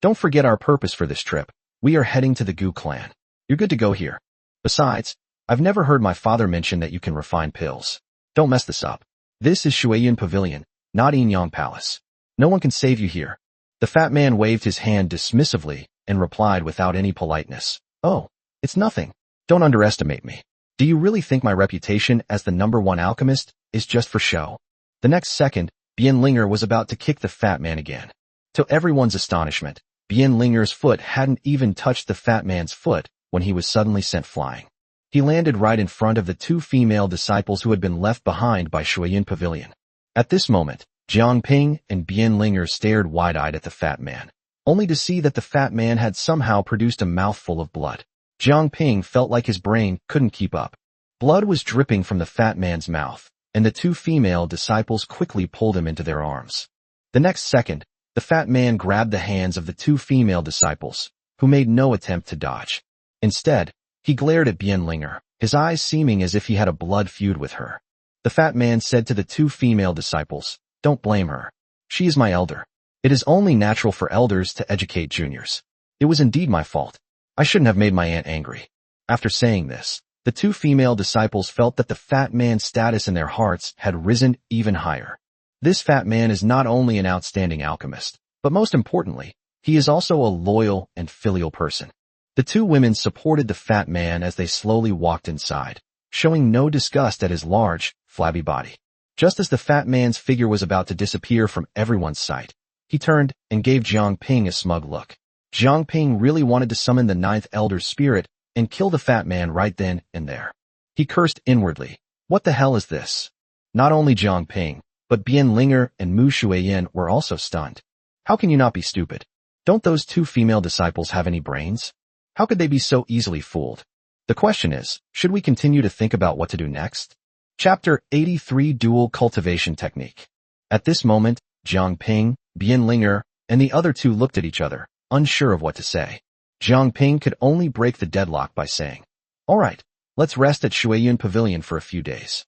Don't forget our purpose for this trip. We are heading to the Gu clan. You're good to go here. Besides, I've never heard my father mention that you can refine pills. Don't mess this up. This is Shuiyun Pavilion, not Yinyang Palace. No one can save you here. The fat man waved his hand dismissively and replied without any politeness. Oh, it's nothing. Don't underestimate me. Do you really think my reputation as the #1 alchemist is just for show? The next second, Bianlinger was about to kick the fat man again. To everyone's astonishment, Bianlinger's foot hadn't even touched the fat man's foot when he was suddenly sent flying. He landed right in front of the two female disciples who had been left behind by Shuiyun Pavilion. At this moment, Jiang Ping and Bianlinger stared wide-eyed at the fat man, only to see that the fat man had somehow produced a mouthful of blood. Jiang Ping felt like his brain couldn't keep up. Blood was dripping from the fat man's mouth, and the two female disciples quickly pulled him into their arms. The next second, the fat man grabbed the hands of the two female disciples, who made no attempt to dodge. Instead, he glared at Bianlinger, his eyes seeming as if he had a blood feud with her. The fat man said to the two female disciples, Don't blame her. She is my elder. It is only natural for elders to educate juniors. It was indeed my fault. I shouldn't have made my aunt angry. After saying this, the two female disciples felt that the fat man's status in their hearts had risen even higher. This fat man is not only an outstanding alchemist, but most importantly, he is also a loyal and filial person. The two women supported the fat man as they slowly walked inside, showing no disgust at his large, flabby body. Just as the fat man's figure was about to disappear from everyone's sight, he turned and gave Jiang Ping a smug look. Jiang Ping really wanted to summon the 9th Elder's spirit and kill the fat man right then and there. He cursed inwardly. What the hell is this? Not only Jiang Ping, but Bianlinger and Mu Shuiyan were also stunned. How can you not be stupid? Don't those two female disciples have any brains? How could they be so easily fooled? The question is, should we continue to think about what to do next? Chapter 83 Dual-Cultivation Technique. At this moment, Jiang Ping, Bianlinger, and the other two looked at each other, unsure of what to say. Jiang Ping could only break the deadlock by saying, All right, let's rest at Shuiyun Pavilion for a few days.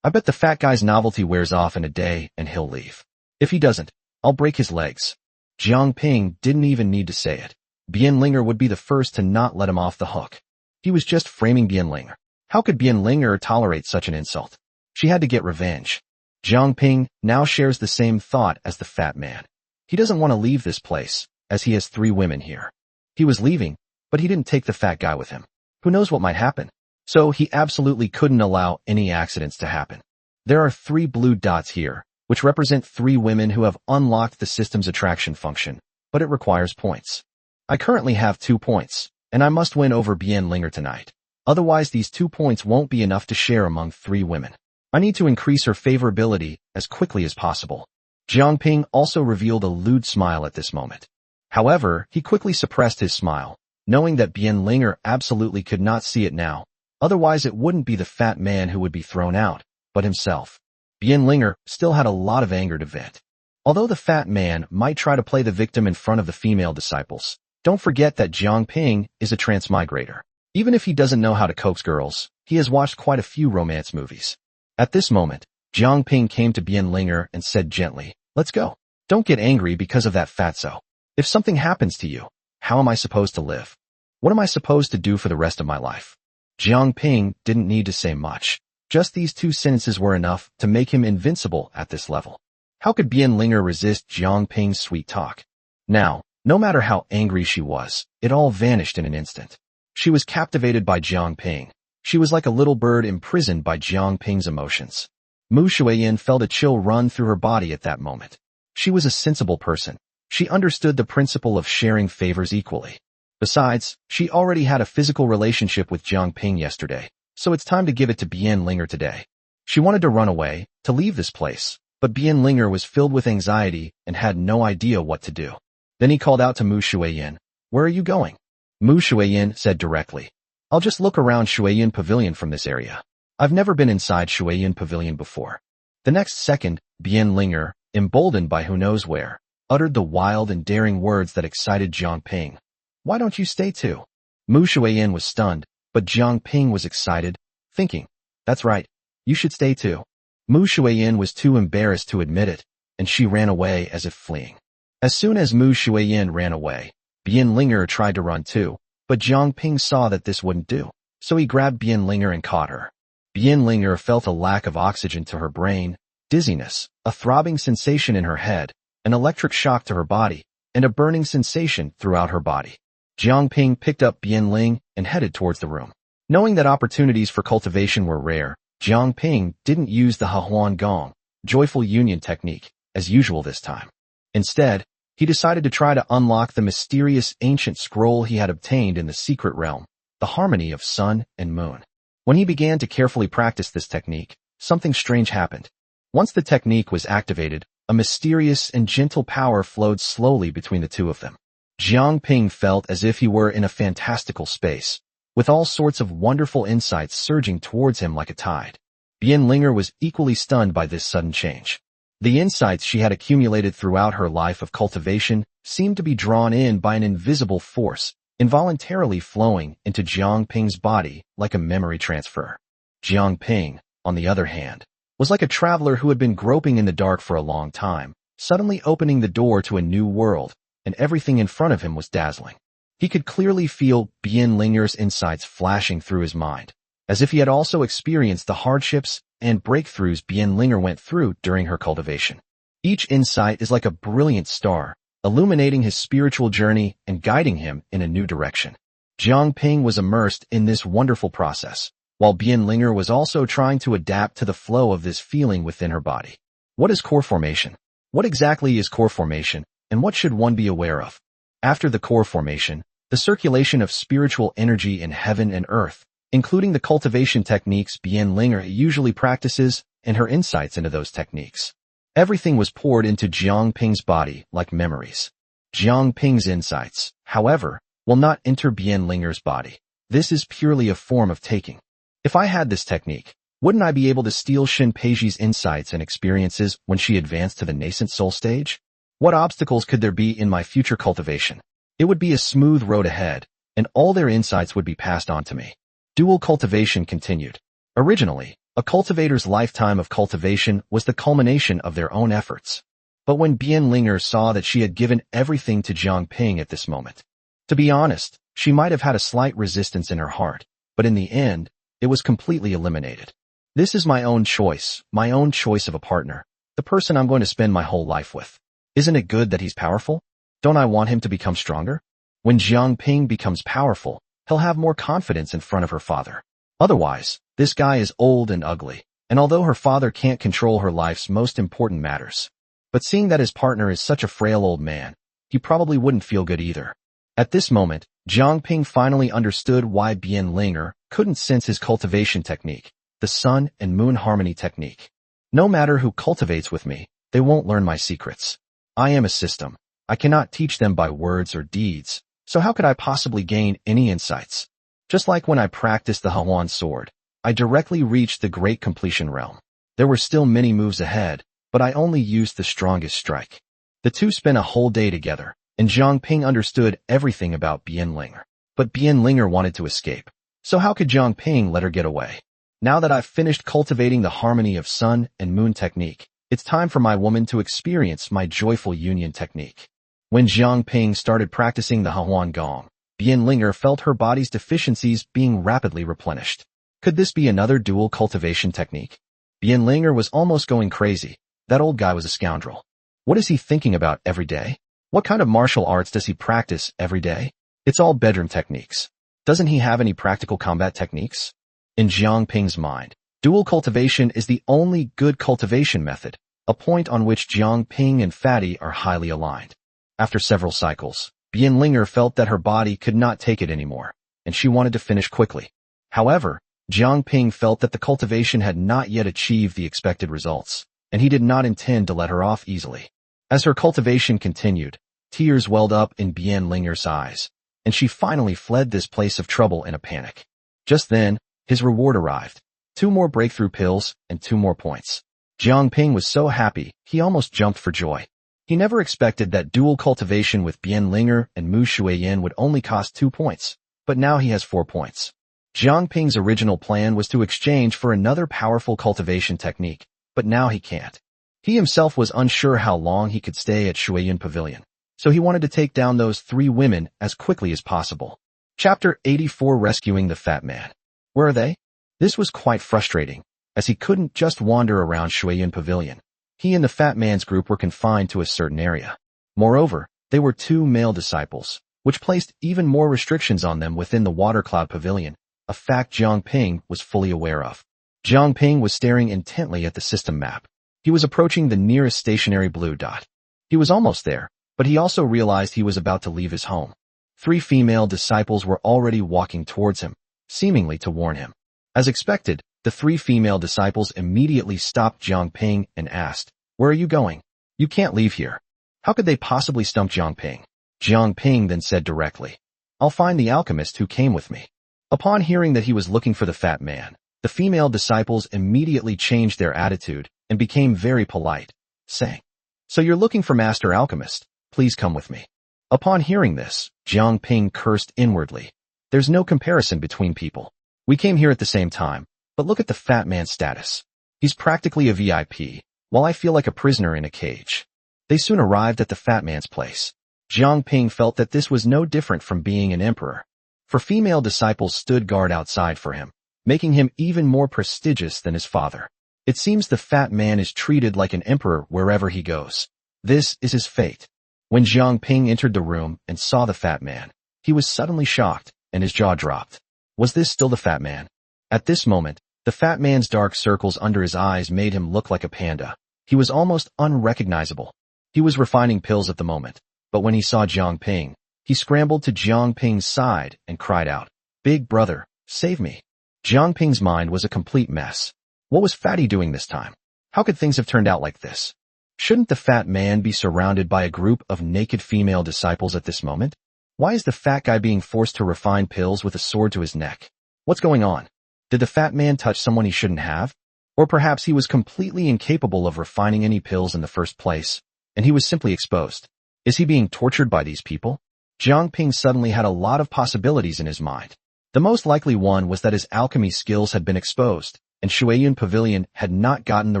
I bet the fat guy's novelty wears off in a day and he'll leave. If he doesn't, I'll break his legs. Jiang Ping didn't even need to say it. Bianlinger would be the first to not let him off the hook. He was just framing Bianlinger. How could Bianlinger tolerate such an insult? She had to get revenge. Jiang Ping now shares the same thought as the fat man. He doesn't want to leave this place, as he has 3 women here. He was leaving, but he didn't take the fat guy with him. Who knows what might happen? So he absolutely couldn't allow any accidents to happen. There are 3 blue dots here, which represent 3 women who have unlocked the system's attraction function, but it requires points. I currently have 2 points, and I must win over Bianlinger tonight. Otherwise these 2 points won't be enough to share among 3 women. I need to increase her favorability as quickly as possible. Jiang Ping also revealed a lewd smile at this moment. However, he quickly suppressed his smile, knowing that Bianlinger absolutely could not see it now. Otherwise it wouldn't be the fat man who would be thrown out, but himself. Bianlinger still had a lot of anger to vent. Although the fat man might try to play the victim in front of the female disciples, don't forget that Jiang Ping is a transmigrator. Even if he doesn't know how to coax girls, he has watched quite a few romance movies. At this moment, Jiang Ping came to Bianlinger and said gently, Let's go. Don't get angry because of that fatso. If something happens to you, how am I supposed to live? What am I supposed to do for the rest of my life? Jiang Ping didn't need to say much. Just these 2 sentences were enough to make him invincible at this level. How could Bianlinger resist Jiang Ping's sweet talk? Now, No matter how angry she was, it all vanished in an instant. She was captivated by Jiang Ping. She was like a little bird imprisoned by Jiang Ping's emotions. Mu Shuiyin felt a chill run through her body at that moment. She was a sensible person. She understood the principle of sharing favors equally. Besides, she already had a physical relationship with Jiang Ping yesterday, so it's time to give it to Bian Linger today. She wanted to run away, to leave this place, but Bian Linger was filled with anxiety and had no idea what to do. Then he called out to Mu Shuiyin, "Where are you going?" Mu Shuiyin said directly, "I'll just look around Shuiyin Pavilion from this area. I've never been inside Shuiyin Pavilion before." The next second, Bian Linger, emboldened by who knows where, uttered the wild and daring words that excited Jiang Ping. "Why don't you stay too?" Mu Shuiyin was stunned, but Jiang Ping was excited, thinking, "That's right, you should stay too." Mu Shuiyin was too embarrassed to admit it, and she ran away as if fleeing. As soon as Mu Shuiyin ran away, Bian Linger tried to run too, but Jiang Ping saw that this wouldn't do, so he grabbed Bian Linger and caught her. Bian Linger felt a lack of oxygen to her brain, dizziness, a throbbing sensation in her head, an electric shock to her body, and a burning sensation throughout her body. Jiang Ping picked up Bian Ling and headed towards the room. Knowing that opportunities for cultivation were rare, Jiang Ping didn't use the Hahuan Gong, joyful union technique, as usual this time. Instead, he decided to try to unlock the mysterious ancient scroll he had obtained in the secret realm, the harmony of sun and moon. When he began to carefully practice this technique, something strange happened. Once the technique was activated, a mysterious and gentle power flowed slowly between the two of them. Jiang Ping felt as if he were in a fantastical space, with all sorts of wonderful insights surging towards him like a tide. Bian Linger was equally stunned by this sudden change. The insights she had accumulated throughout her life of cultivation seemed to be drawn in by an invisible force, involuntarily flowing into Jiang Ping's body like a memory transfer. Jiang Ping, on the other hand, was like a traveler who had been groping in the dark for a long time, suddenly opening the door to a new world, and everything in front of him was dazzling. He could clearly feel Bian Linger's insights flashing through his mind, as if he had also experienced the hardships and breakthroughs Bian Linger went through during her cultivation. Each insight is like a brilliant star, illuminating his spiritual journey and guiding him in a new direction. Jiang Ping was immersed in this wonderful process, while Bian Linger was also trying to adapt to the flow of this feeling within her body. What is core formation? What exactly is core formation, and what should one be aware of? After the core formation, the circulation of spiritual energy in heaven and earth, including the cultivation techniques Bian Linger usually practices and her insights into those techniques. Everything was poured into Jiang Ping's body like memories. Jiang Ping's insights, however, will not enter Bian Linger's body. This is purely a form of taking. If I had this technique, wouldn't I be able to steal Shin Peiji's insights and experiences when she advanced to the nascent soul stage? What obstacles could there be in my future cultivation? It would be a smooth road ahead, and all their insights would be passed on to me. Dual cultivation continued. Originally, a cultivator's lifetime of cultivation was the culmination of their own efforts. But when Bian Linger saw that she had given everything to Jiang Ping at this moment, to be honest, she might have had a slight resistance in her heart, but in the end, it was completely eliminated. This is my own choice of a partner, the person I'm going to spend my whole life with. Isn't it good that he's powerful? Don't I want him to become stronger? When Jiang Ping becomes powerful, he'll have more confidence in front of her father. Otherwise, this guy is old and ugly, and although her father can't control her life's most important matters, but seeing that his partner is such a frail old man, he probably wouldn't feel good either. At this moment, Jiang Ping finally understood why Bian Linger couldn't sense his cultivation technique, the sun and moon harmony technique. No matter who cultivates with me, they won't learn my secrets. I am a system. I cannot teach them by words or deeds, so how could I possibly gain any insights? Just like when I practiced the Hahuan sword, I directly reached the great completion realm. There were still many moves ahead, but I only used the strongest strike. The two spent a whole day together, and Jiang Ping understood everything about Bian Linger. But Bian Linger wanted to escape. So how could Jiang Ping let her get away? Now that I've finished cultivating the harmony of sun and moon technique, it's time for my woman to experience my joyful union technique. When Jiang Ping started practicing the Hahuan Gong, Bian Linger felt her body's deficiencies being rapidly replenished. Could this be another dual cultivation technique? Bian Linger was almost going crazy. That old guy was a scoundrel. What is he thinking about every day? What kind of martial arts does he practice every day? It's all bedroom techniques. Doesn't he have any practical combat techniques? In Jiang Ping's mind, dual cultivation is the only good cultivation method, a point on which Jiang Ping and Fatty are highly aligned. After several cycles, Bianlinger felt that her body could not take it anymore, and she wanted to finish quickly. However, Jiang Ping felt that the cultivation had not yet achieved the expected results, and he did not intend to let her off easily. As her cultivation continued, tears welled up in Bianlinger's eyes, and she finally fled this place of trouble in a panic. Just then, his reward arrived. 2 more breakthrough pills and 2 more points. Jiang Ping was so happy, he almost jumped for joy. He never expected that dual cultivation with Bianlinger and Mu Shuiyin would only cost 2 points, but now he has 4 points. Jiang Ping's original plan was to exchange for another powerful cultivation technique, but now he can't. He himself was unsure how long he could stay at Shuiyin Pavilion, so he wanted to take down those 3 women as quickly as possible. Chapter 84: Rescuing the Fat Man. Where are they? This was quite frustrating, as he couldn't just wander around Shuiyin Pavilion. He and the fat man's group were confined to a certain area. Moreover, they were 2 male disciples, which placed even more restrictions on them within the Water Cloud Pavilion, a fact Jiang Ping was fully aware of. Jiang Ping was staring intently at the system map. He was approaching the nearest stationary blue dot. He was almost there, but he also realized he was about to leave his home. 3 female disciples were already walking towards him, seemingly to warn him. As expected, the 3 female disciples immediately stopped Jiang Ping and asked, "Where are you going? You can't leave here." How could they possibly stump Jiang Ping? Jiang Ping then said directly, "I'll find the alchemist who came with me." Upon hearing that he was looking for the fat man, the female disciples immediately changed their attitude and became very polite, saying, "So you're looking for Master Alchemist? Please come with me." Upon hearing this, Jiang Ping cursed inwardly. There's no comparison between people. We came here at the same time, but look at the fat man's status. He's practically a VIP, while I feel like a prisoner in a cage. They soon arrived at the fat man's place. Jiang Ping felt that this was no different from being an emperor. For female disciples stood guard outside for him, making him even more prestigious than his father. It seems the fat man is treated like an emperor wherever he goes. This is his fate. When Jiang Ping entered the room and saw the fat man, he was suddenly shocked, and his jaw dropped. Was this still the fat man? At this moment, the fat man's dark circles under his eyes made him look like a panda. He was almost unrecognizable. He was refining pills at the moment, but when he saw Jiang Ping, he scrambled to Jiang Ping's side and cried out, "Big brother, save me." Jiang Ping's mind was a complete mess. What was Fatty doing this time? How could things have turned out like this? Shouldn't the fat man be surrounded by a group of naked female disciples at this moment? Why is the fat guy being forced to refine pills with a sword to his neck? What's going on? Did the fat man touch someone he shouldn't have? Or perhaps he was completely incapable of refining any pills in the first place, and he was simply exposed. Is he being tortured by these people? Jiang Ping suddenly had a lot of possibilities in his mind. The most likely one was that his alchemy skills had been exposed, and Shuiyin Pavilion had not gotten the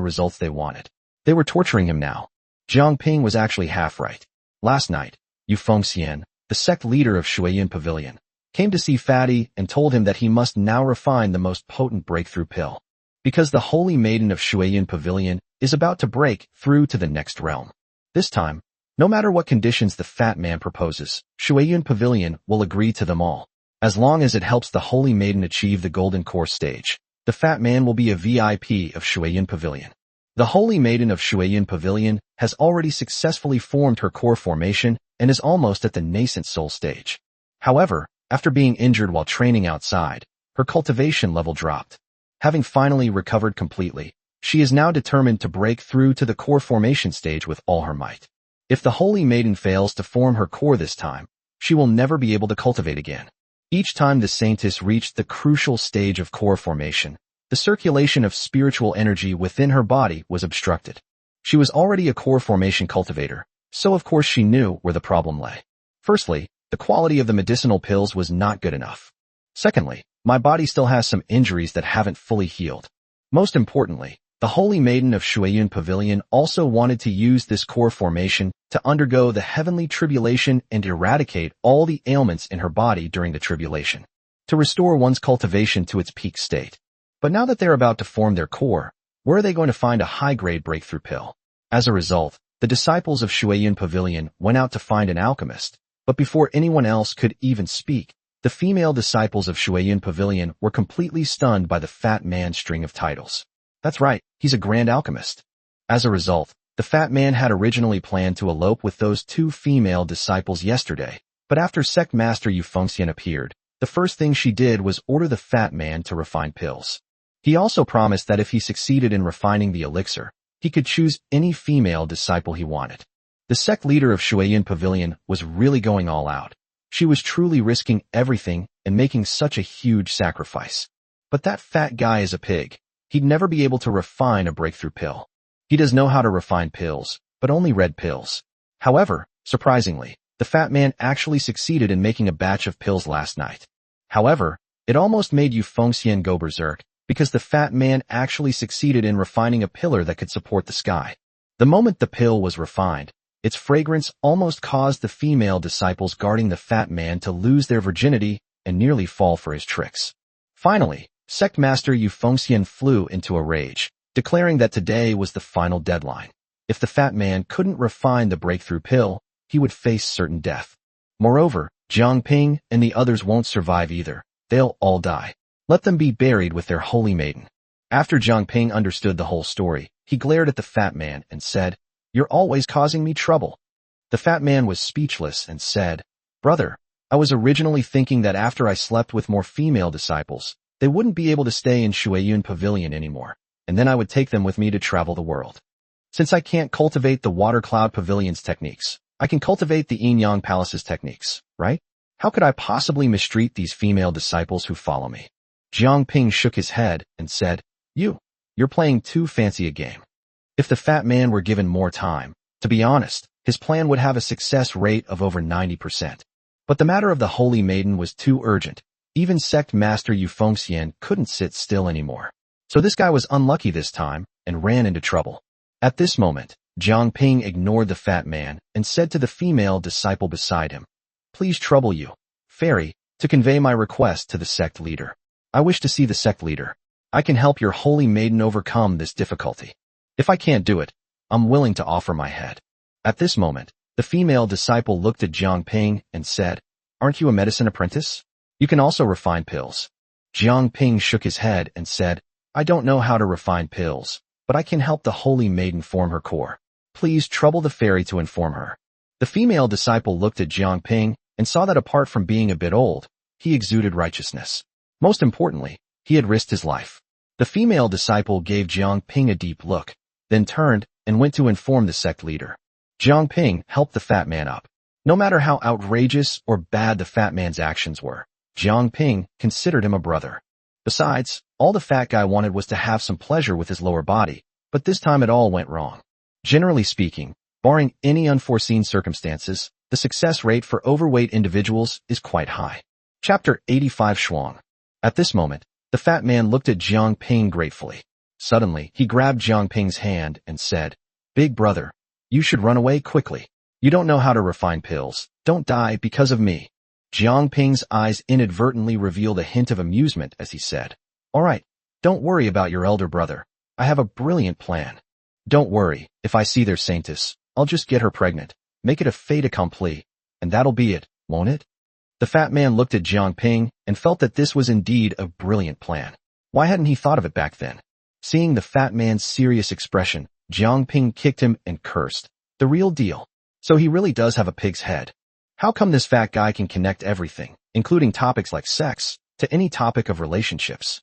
results they wanted. They were torturing him now. Jiang Ping was actually half right. Last night, Yu Fengxian, the sect leader of Shuiyin Pavilion, came to see Fatty and told him that he must now refine the most potent breakthrough pill, because the Holy Maiden of Shuiyin Pavilion is about to break through to the next realm. This time, no matter what conditions the fat man proposes, Shuiyin Pavilion will agree to them all. As long as it helps the Holy Maiden achieve the Golden Core stage, the fat man will be a VIP of Shuiyin Pavilion. The Holy Maiden of Shuiyin Pavilion has already successfully formed her core formation and is almost at the nascent soul stage. However, after being injured while training outside, her cultivation level dropped. Having finally recovered completely, she is now determined to break through to the core formation stage with all her might. If the Holy Maiden fails to form her core this time, she will never be able to cultivate again. Each time the Saintess reached the crucial stage of core formation, the circulation of spiritual energy within her body was obstructed. She was already a core formation cultivator, so of course she knew where the problem lay. Firstly, the quality of the medicinal pills was not good enough. Secondly, my body still has some injuries that haven't fully healed. Most importantly, the Holy Maiden of Shuiyin Pavilion also wanted to use this core formation to undergo the heavenly tribulation and eradicate all the ailments in her body during the tribulation, to restore one's cultivation to its peak state. But now that they're about to form their core, where are they going to find a high-grade breakthrough pill? As a result, The disciples of Shueyan Pavilion went out to find an alchemist, but before anyone else could even speak, the female disciples of Shueyan Pavilion were completely stunned by the fat man's string of titles. That's right, he's a grand alchemist. As a result, the fat man had originally planned to elope with those two female disciples yesterday, but after Sect Master Yu Fengxian appeared, the first thing she did was order the fat man to refine pills. He also promised that if he succeeded in refining the elixir, he could choose any female disciple he wanted. The sect leader of Shueyan Pavilion was really going all out. She was truly risking everything and making such a huge sacrifice. But that fat guy is a pig. He'd never be able to refine a breakthrough pill. He does know how to refine pills, but only red pills. However, surprisingly, the fat man actually succeeded in making a batch of pills last night. However, it almost made Yu Fengxian go berserk, because the fat man actually succeeded in refining a pillar that could support the sky. The moment the pill was refined, its fragrance almost caused the female disciples guarding the fat man to lose their virginity and nearly fall for his tricks. Finally, Sect Master Yu Fengxian flew into a rage, declaring that today was the final deadline. If the fat man couldn't refine the breakthrough pill, he would face certain death. Moreover, Jiang Ping and the others won't survive either. They'll all die. Let them be buried with their holy maiden. After Jiang Ping understood the whole story, he glared at the fat man and said, "You're always causing me trouble." The fat man was speechless and said, "Brother, I was originally thinking that after I slept with more female disciples, they wouldn't be able to stay in Shueyan Pavilion anymore, and then I would take them with me to travel the world. Since I can't cultivate the Water Cloud Pavilion's techniques, I can cultivate the Yin-Yang Palace's techniques, right? How could I possibly mistreat these female disciples who follow me?" Jiang Ping shook his head and said, You're playing too fancy a game. If the fat man were given more time, to be honest, his plan would have a success rate of over 90%. But the matter of the Holy Maiden was too urgent. Even Sect Master Yu Fengxian couldn't sit still anymore. So this guy was unlucky this time and ran into trouble. At this moment, Jiang Ping ignored the fat man and said to the female disciple beside him, "Please trouble you, fairy, to convey my request to the sect leader. I wish to see the sect leader. I can help your holy maiden overcome this difficulty. If I can't do it, I'm willing to offer my head." At this moment, the female disciple looked at Jiang Ping and said, "Aren't you a medicine apprentice? You can also refine pills." Jiang Ping shook his head and said, "I don't know how to refine pills, but I can help the holy maiden form her core. Please trouble the fairy to inform her." The female disciple looked at Jiang Ping and saw that apart from being a bit old, he exuded righteousness. Most importantly, he had risked his life. The female disciple gave Jiang Ping a deep look, then turned and went to inform the sect leader. Jiang Ping helped the fat man up. No matter how outrageous or bad the fat man's actions were, Jiang Ping considered him a brother. Besides, all the fat guy wanted was to have some pleasure with his lower body, but this time it all went wrong. Generally speaking, barring any unforeseen circumstances, the success rate for overweight individuals is quite high. Chapter 85 Shuang. At this moment, the fat man looked at Jiang Ping gratefully. Suddenly, he grabbed Jiang Ping's hand and said, "Big brother, you should run away quickly. You don't know how to refine pills. Don't die because of me." Jiang Ping's eyes inadvertently revealed a hint of amusement as he said, "All right, don't worry about your elder brother. I have a brilliant plan. Don't worry, if I see their saintess, I'll just get her pregnant, make it a fait accompli, and that'll be it, won't it?" The fat man looked at Jiang Ping and felt that this was indeed a brilliant plan. Why hadn't he thought of it back then? Seeing the fat man's serious expression, Jiang Ping kicked him and cursed. The real deal. So he really does have a pig's head. How come this fat guy can connect everything, including topics like sex, to any topic of relationships?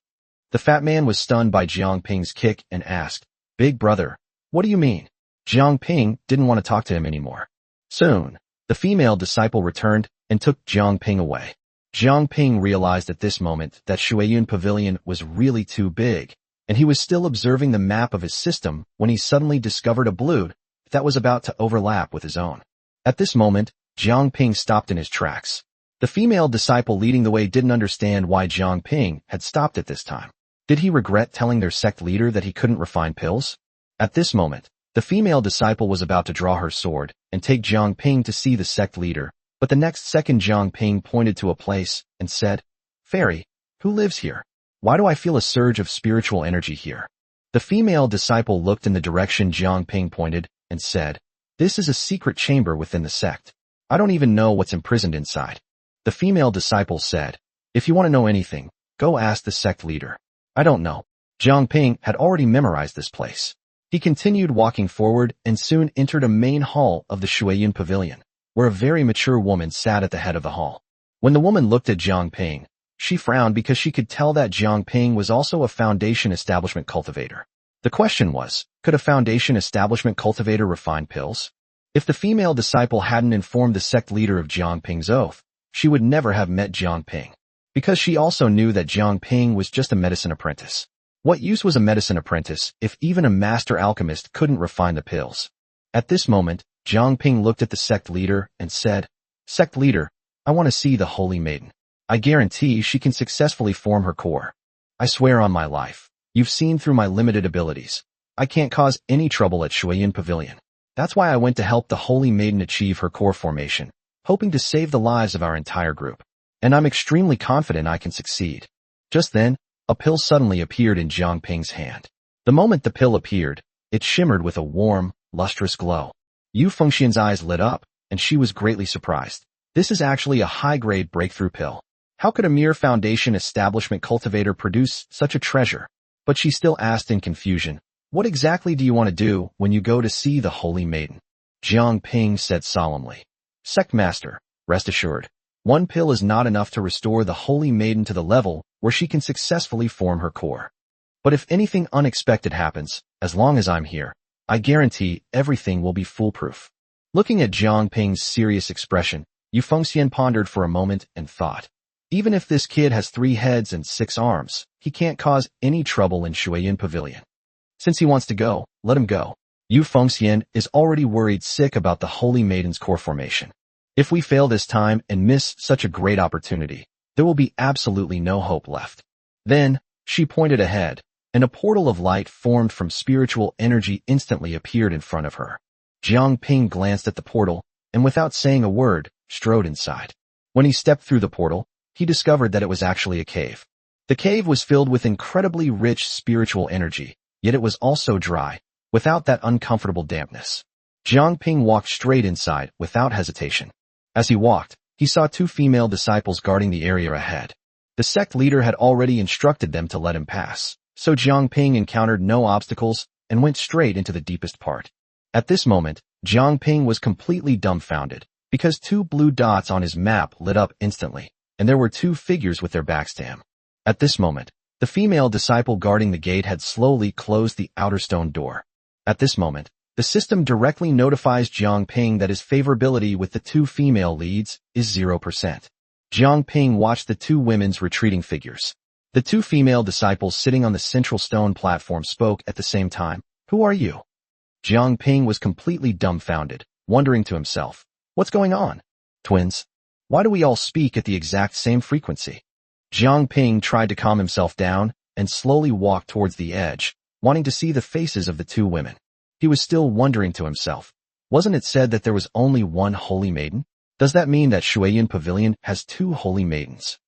The fat man was stunned by Jiang Ping's kick and asked, "Big brother, what do you mean?" Jiang Ping didn't want to talk to him anymore. Soon, the female disciple returned and took Jiang Ping away. Jiang Ping realized at this moment that Shueyan Pavilion was really too big, and he was still observing the map of his system when he suddenly discovered a blood that was about to overlap with his own. At this moment, Jiang Ping stopped in his tracks. The female disciple leading the way didn't understand why Jiang Ping had stopped at this time. Did he regret telling their sect leader that he couldn't refine pills? At this moment, the female disciple was about to draw her sword and take Jiang Ping to see the sect leader, but the next second Jiang Ping pointed to a place and said, "Fairy, who lives here? Why do I feel a surge of spiritual energy here?" The female disciple looked in the direction Jiang Ping pointed and said, This is a secret chamber within the sect. I don't even know what's imprisoned inside. The female disciple said, if you want to know anything, go ask the sect leader. I don't know. Jiang Ping had already memorized this place. He continued walking forward and soon entered a main hall of the Shuiyun Pavilion, where a very mature woman sat at the head of the hall. When the woman looked at Jiang Ping, she frowned because she could tell that Jiang Ping was also a foundation establishment cultivator. The question was, could a foundation establishment cultivator refine pills? If the female disciple hadn't informed the sect leader of Jiang Ping's oath, she would never have met Jiang Ping, because she also knew that Jiang Ping was just a medicine apprentice. What use was a medicine apprentice if even a master alchemist couldn't refine the pills? At this moment, Jiang Ping looked at the sect leader and said, Sect leader, I want to see the Holy Maiden. I guarantee she can successfully form her core. I swear on my life, you've seen through my limited abilities. I can't cause any trouble at Shuiyun Pavilion. That's why I went to help the Holy Maiden achieve her core formation, hoping to save the lives of our entire group. And I'm extremely confident I can succeed. Just then, a pill suddenly appeared in Jiang Ping's hand. The moment the pill appeared, it shimmered with a warm, lustrous glow. Yu Fengxian's eyes lit up, and she was greatly surprised. This is actually a high-grade breakthrough pill. How could a mere foundation establishment cultivator produce such a treasure? But she still asked in confusion, what exactly do you want to do when you go to see the Holy Maiden? Jiang Ping said solemnly, Sect Master, rest assured, one pill is not enough to restore the Holy Maiden to the level where she can successfully form her core. But if anything unexpected happens, as long as I'm here, I guarantee everything will be foolproof. Looking at Jiang Ping's serious expression, Yu Fengxian pondered for a moment and thought, even if this kid has 3 heads and 6 arms, he can't cause any trouble in Shuiyun Pavilion. Since he wants to go, let him go. Yu Fengxian is already worried sick about the Holy Maiden's core formation. If we fail this time and miss such a great opportunity, there will be absolutely no hope left. Then, she pointed ahead, and a portal of light formed from spiritual energy instantly appeared in front of her. Jiang Ping glanced at the portal, and without saying a word, strode inside. When he stepped through the portal, he discovered that it was actually a cave. The cave was filled with incredibly rich spiritual energy, yet it was also dry, without that uncomfortable dampness. Jiang Ping walked straight inside, without hesitation. As he walked, he saw 2 female disciples guarding the area ahead. The sect leader had already instructed them to let him pass, so Jiang Ping encountered no obstacles and went straight into the deepest part. At this moment, Jiang Ping was completely dumbfounded, because 2 blue dots on his map lit up instantly, and there were 2 figures with their backs to him. At this moment, the female disciple guarding the gate had slowly closed the outer stone door. At this moment, the system directly notifies Jiang Ping that his favorability with the 2 female leads is 0%. Jiang Ping watched the 2 women's retreating figures. The 2 female disciples sitting on the central stone platform spoke at the same time. Who are you? Jiang Ping was completely dumbfounded, wondering to himself, what's going on? Twins? Why do we all speak at the exact same frequency? Jiang Ping tried to calm himself down and slowly walked towards the edge, wanting to see the faces of the 2 women. He was still wondering to himself, wasn't it said that there was only one Holy Maiden? Does that mean that Shuiyun Pavilion has 2 Holy Maidens?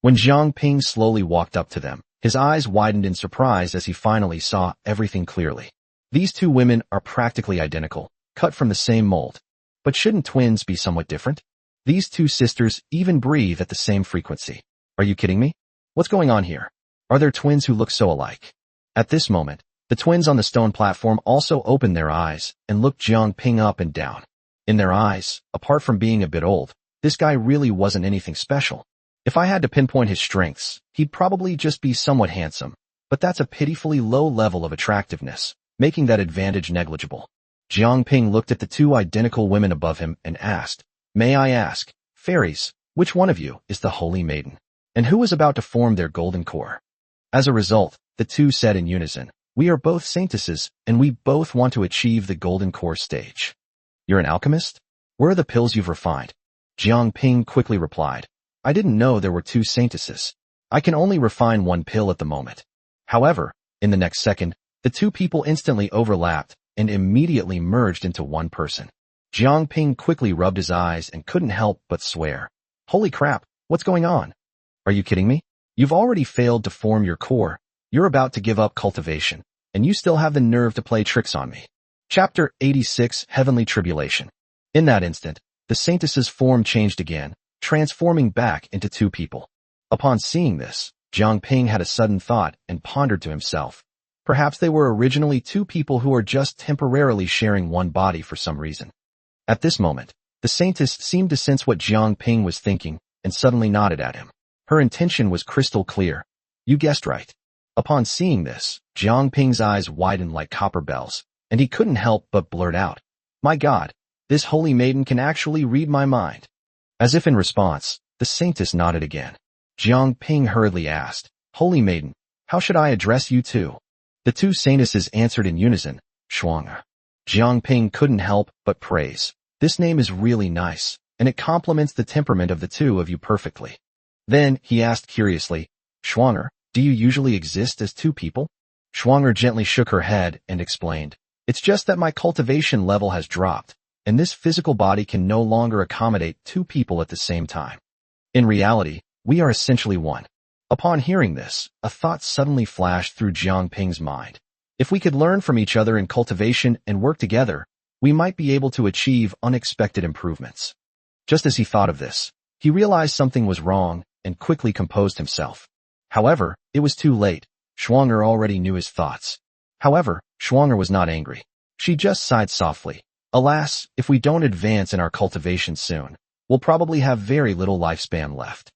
When Jiang Ping slowly walked up to them, his eyes widened in surprise as he finally saw everything clearly. These 2 women are practically identical, cut from the same mold. But shouldn't twins be somewhat different? These 2 sisters even breathe at the same frequency. Are you kidding me? What's going on here? Are there twins who look so alike? At this moment, the twins on the stone platform also opened their eyes and looked Jiang Ping up and down. In their eyes, apart from being a bit old, this guy really wasn't anything special. If I had to pinpoint his strengths, he'd probably just be somewhat handsome, but that's a pitifully low level of attractiveness, making that advantage negligible. Jiang Ping looked at the 2 identical women above him and asked, may I ask, fairies, which one of you is the Holy Maiden? And who is about to form their golden core? As a result, the 2 said in unison, we are both saintesses, and we both want to achieve the golden core stage. You're an alchemist? Where are the pills you've refined? Jiang Ping quickly replied, I didn't know there were 2 saintesses. I can only refine 1 pill at the moment. However, in the next second, the 2 people instantly overlapped and immediately merged into one person. Jiang Ping quickly rubbed his eyes and couldn't help but swear. Holy crap, what's going on? Are you kidding me? You've already failed to form your core. You're about to give up cultivation, and you still have the nerve to play tricks on me. Chapter 86 Heavenly Tribulation. In that instant, the saintess's form changed again, transforming back into two people. Upon seeing this, Jiang Ping had a sudden thought and pondered to himself. Perhaps they were originally two people who were just temporarily sharing one body for some reason. At this moment, the saintess seemed to sense what Jiang Ping was thinking and suddenly nodded at him. Her intention was crystal clear. You guessed right. Upon seeing this, Jiang Ping's eyes widened like copper bells, and he couldn't help but blurt out, "My God, this holy maiden can actually read my mind." As if in response, the saintess nodded again. Jiang Ping hurriedly asked, "Holy maiden, how should I address you too?" The two saintesses answered in unison, "Shuang'er." Jiang Ping couldn't help but praise. This name is really nice, and it complements the temperament of the two of you perfectly. Then he asked curiously, "Shuang'er, do you usually exist as two people?" Shuang'er gently shook her head and explained, "It's just that my cultivation level has dropped, and this physical body can no longer accommodate two people at the same time. In reality, we are essentially one." Upon hearing this, a thought suddenly flashed through Jiang Ping's mind. If we could learn from each other in cultivation and work together, we might be able to achieve unexpected improvements. Just as he thought of this, he realized something was wrong and quickly composed himself. However, it was too late. Shuang'er already knew his thoughts. However, Shuang'er was not angry. She just sighed softly. Alas, if we don't advance in our cultivation soon, we'll probably have very little lifespan left.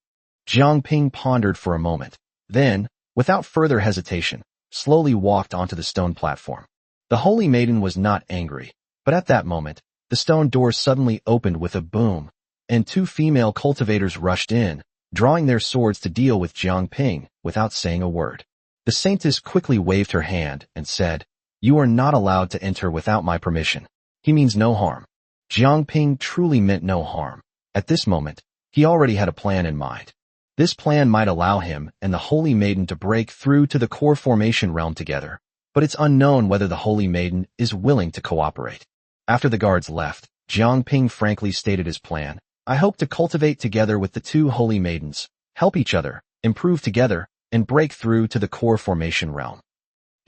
Jiang Ping pondered for a moment. Then, without further hesitation, slowly walked onto the stone platform. The holy maiden was not angry, but at that moment, the stone door suddenly opened with a boom, and two female cultivators rushed in, drawing their swords to deal with Jiang Ping without saying a word. The saintess quickly waved her hand and said, "You are not allowed to enter without my permission. He means no harm." Jiang Ping truly meant no harm. At this moment, he already had a plan in mind. This plan might allow him and the Holy Maiden to break through to the core formation realm together, but it's unknown whether the Holy Maiden is willing to cooperate. After the guards left, Jiang Ping frankly stated his plan. "I hope to cultivate together with the two Holy Maidens, help each other, improve together, and break through to the core formation realm."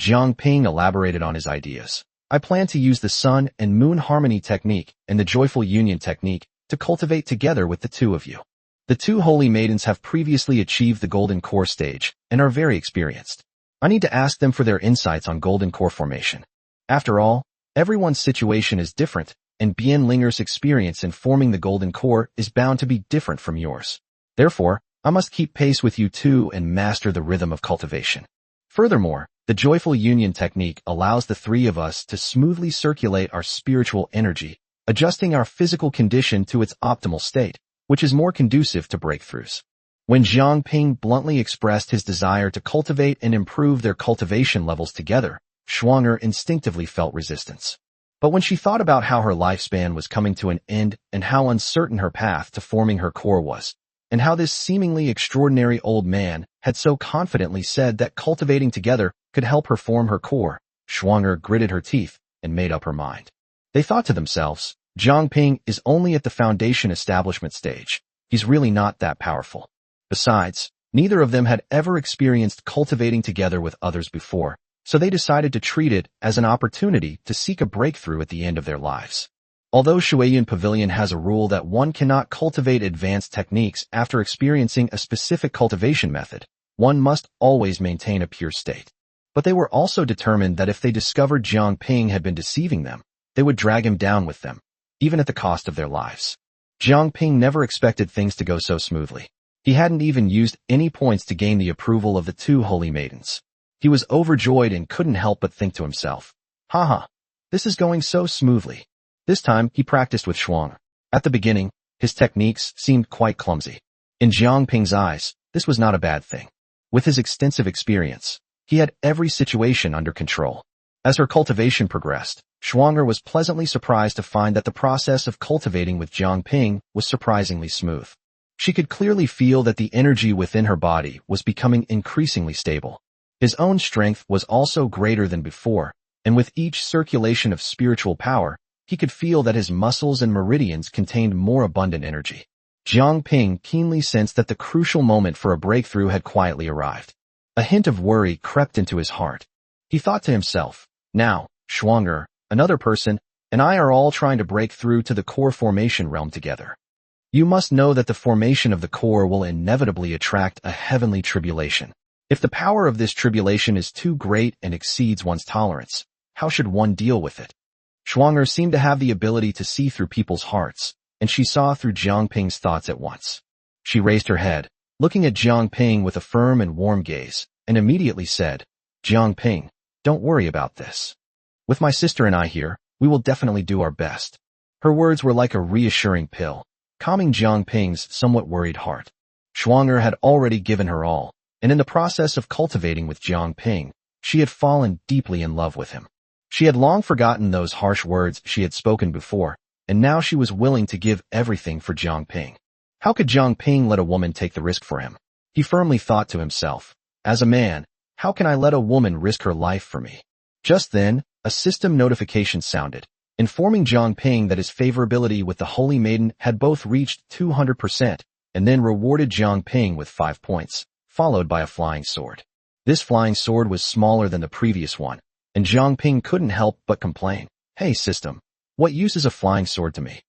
Jiang Ping elaborated on his ideas. "I plan to use the Sun and Moon Harmony technique and the Joyful Union technique to cultivate together with the two of you. The two Holy Maidens have previously achieved the Golden Core stage and are very experienced. I need to ask them for their insights on Golden Core formation. After all, everyone's situation is different, and Bien Linger's experience in forming the Golden Core is bound to be different from yours. Therefore, I must keep pace with you too and master the rhythm of cultivation. Furthermore, the Joyful Union technique allows the three of us to smoothly circulate our spiritual energy, adjusting our physical condition to its optimal state, which is more conducive to breakthroughs." When Jiang Ping bluntly expressed his desire to cultivate and improve their cultivation levels together, Shuang'er instinctively felt resistance. But when she thought about how her lifespan was coming to an end and how uncertain her path to forming her core was, and how this seemingly extraordinary old man had so confidently said that cultivating together could help her form her core, Shuang'er gritted her teeth and made up her mind. They thought to themselves, Jiang Ping is only at the foundation establishment stage. He's really not that powerful. Besides, neither of them had ever experienced cultivating together with others before, so they decided to treat it as an opportunity to seek a breakthrough at the end of their lives. Although Shueyan Pavilion has a rule that one cannot cultivate advanced techniques after experiencing a specific cultivation method, one must always maintain a pure state. But they were also determined that if they discovered Jiang Ping had been deceiving them, they would drag him down with them, even at the cost of their lives. Jiang Ping never expected things to go so smoothly. He hadn't even used any points to gain the approval of the two Holy Maidens. He was overjoyed and couldn't help but think to himself, "Haha, this is going so smoothly." This time, he practiced with Shuang. At the beginning, his techniques seemed quite clumsy. In Jiang Ping's eyes, this was not a bad thing. With his extensive experience, he had every situation under control. As her cultivation progressed, Shuang'er was pleasantly surprised to find that the process of cultivating with Jiang Ping was surprisingly smooth. She could clearly feel that the energy within her body was becoming increasingly stable. His own strength was also greater than before, and with each circulation of spiritual power, he could feel that his muscles and meridians contained more abundant energy. Jiang Ping keenly sensed that the crucial moment for a breakthrough had quietly arrived. A hint of worry crept into his heart. He thought to himself, "Now, Shuang'er, another person, and I are all trying to break through to the core formation realm together. You must know that the formation of the core will inevitably attract a heavenly tribulation. If the power of this tribulation is too great and exceeds one's tolerance, how should one deal with it? Schwanger seemed to have the ability to see through people's hearts, and she saw through Jiang Ping's thoughts at once. She raised her head, looking at Jiang Ping with a firm and warm gaze, and immediately said, Jiang Ping, don't worry about this. With my sister and I here, we will definitely do our best. Her words were like a reassuring pill, calming Jiang Ping's somewhat worried heart. Schwanger had already given her all, and in the process of cultivating with Jiang Ping, she had fallen deeply in love with him. She had long forgotten those harsh words she had spoken before, and now she was willing to give everything for Jiang Ping. How could Jiang Ping let a woman take the risk for him? He firmly thought to himself, as a man, how can I let a woman risk her life for me? Just then, a system notification sounded, informing Jiang Ping that his favorability with the Holy Maiden had both reached 200%, and then rewarded Jiang Ping with 5 points, followed by a flying sword. This flying sword was smaller than the previous one, and Jiang Ping couldn't help but complain. Hey system, what use is a flying sword to me?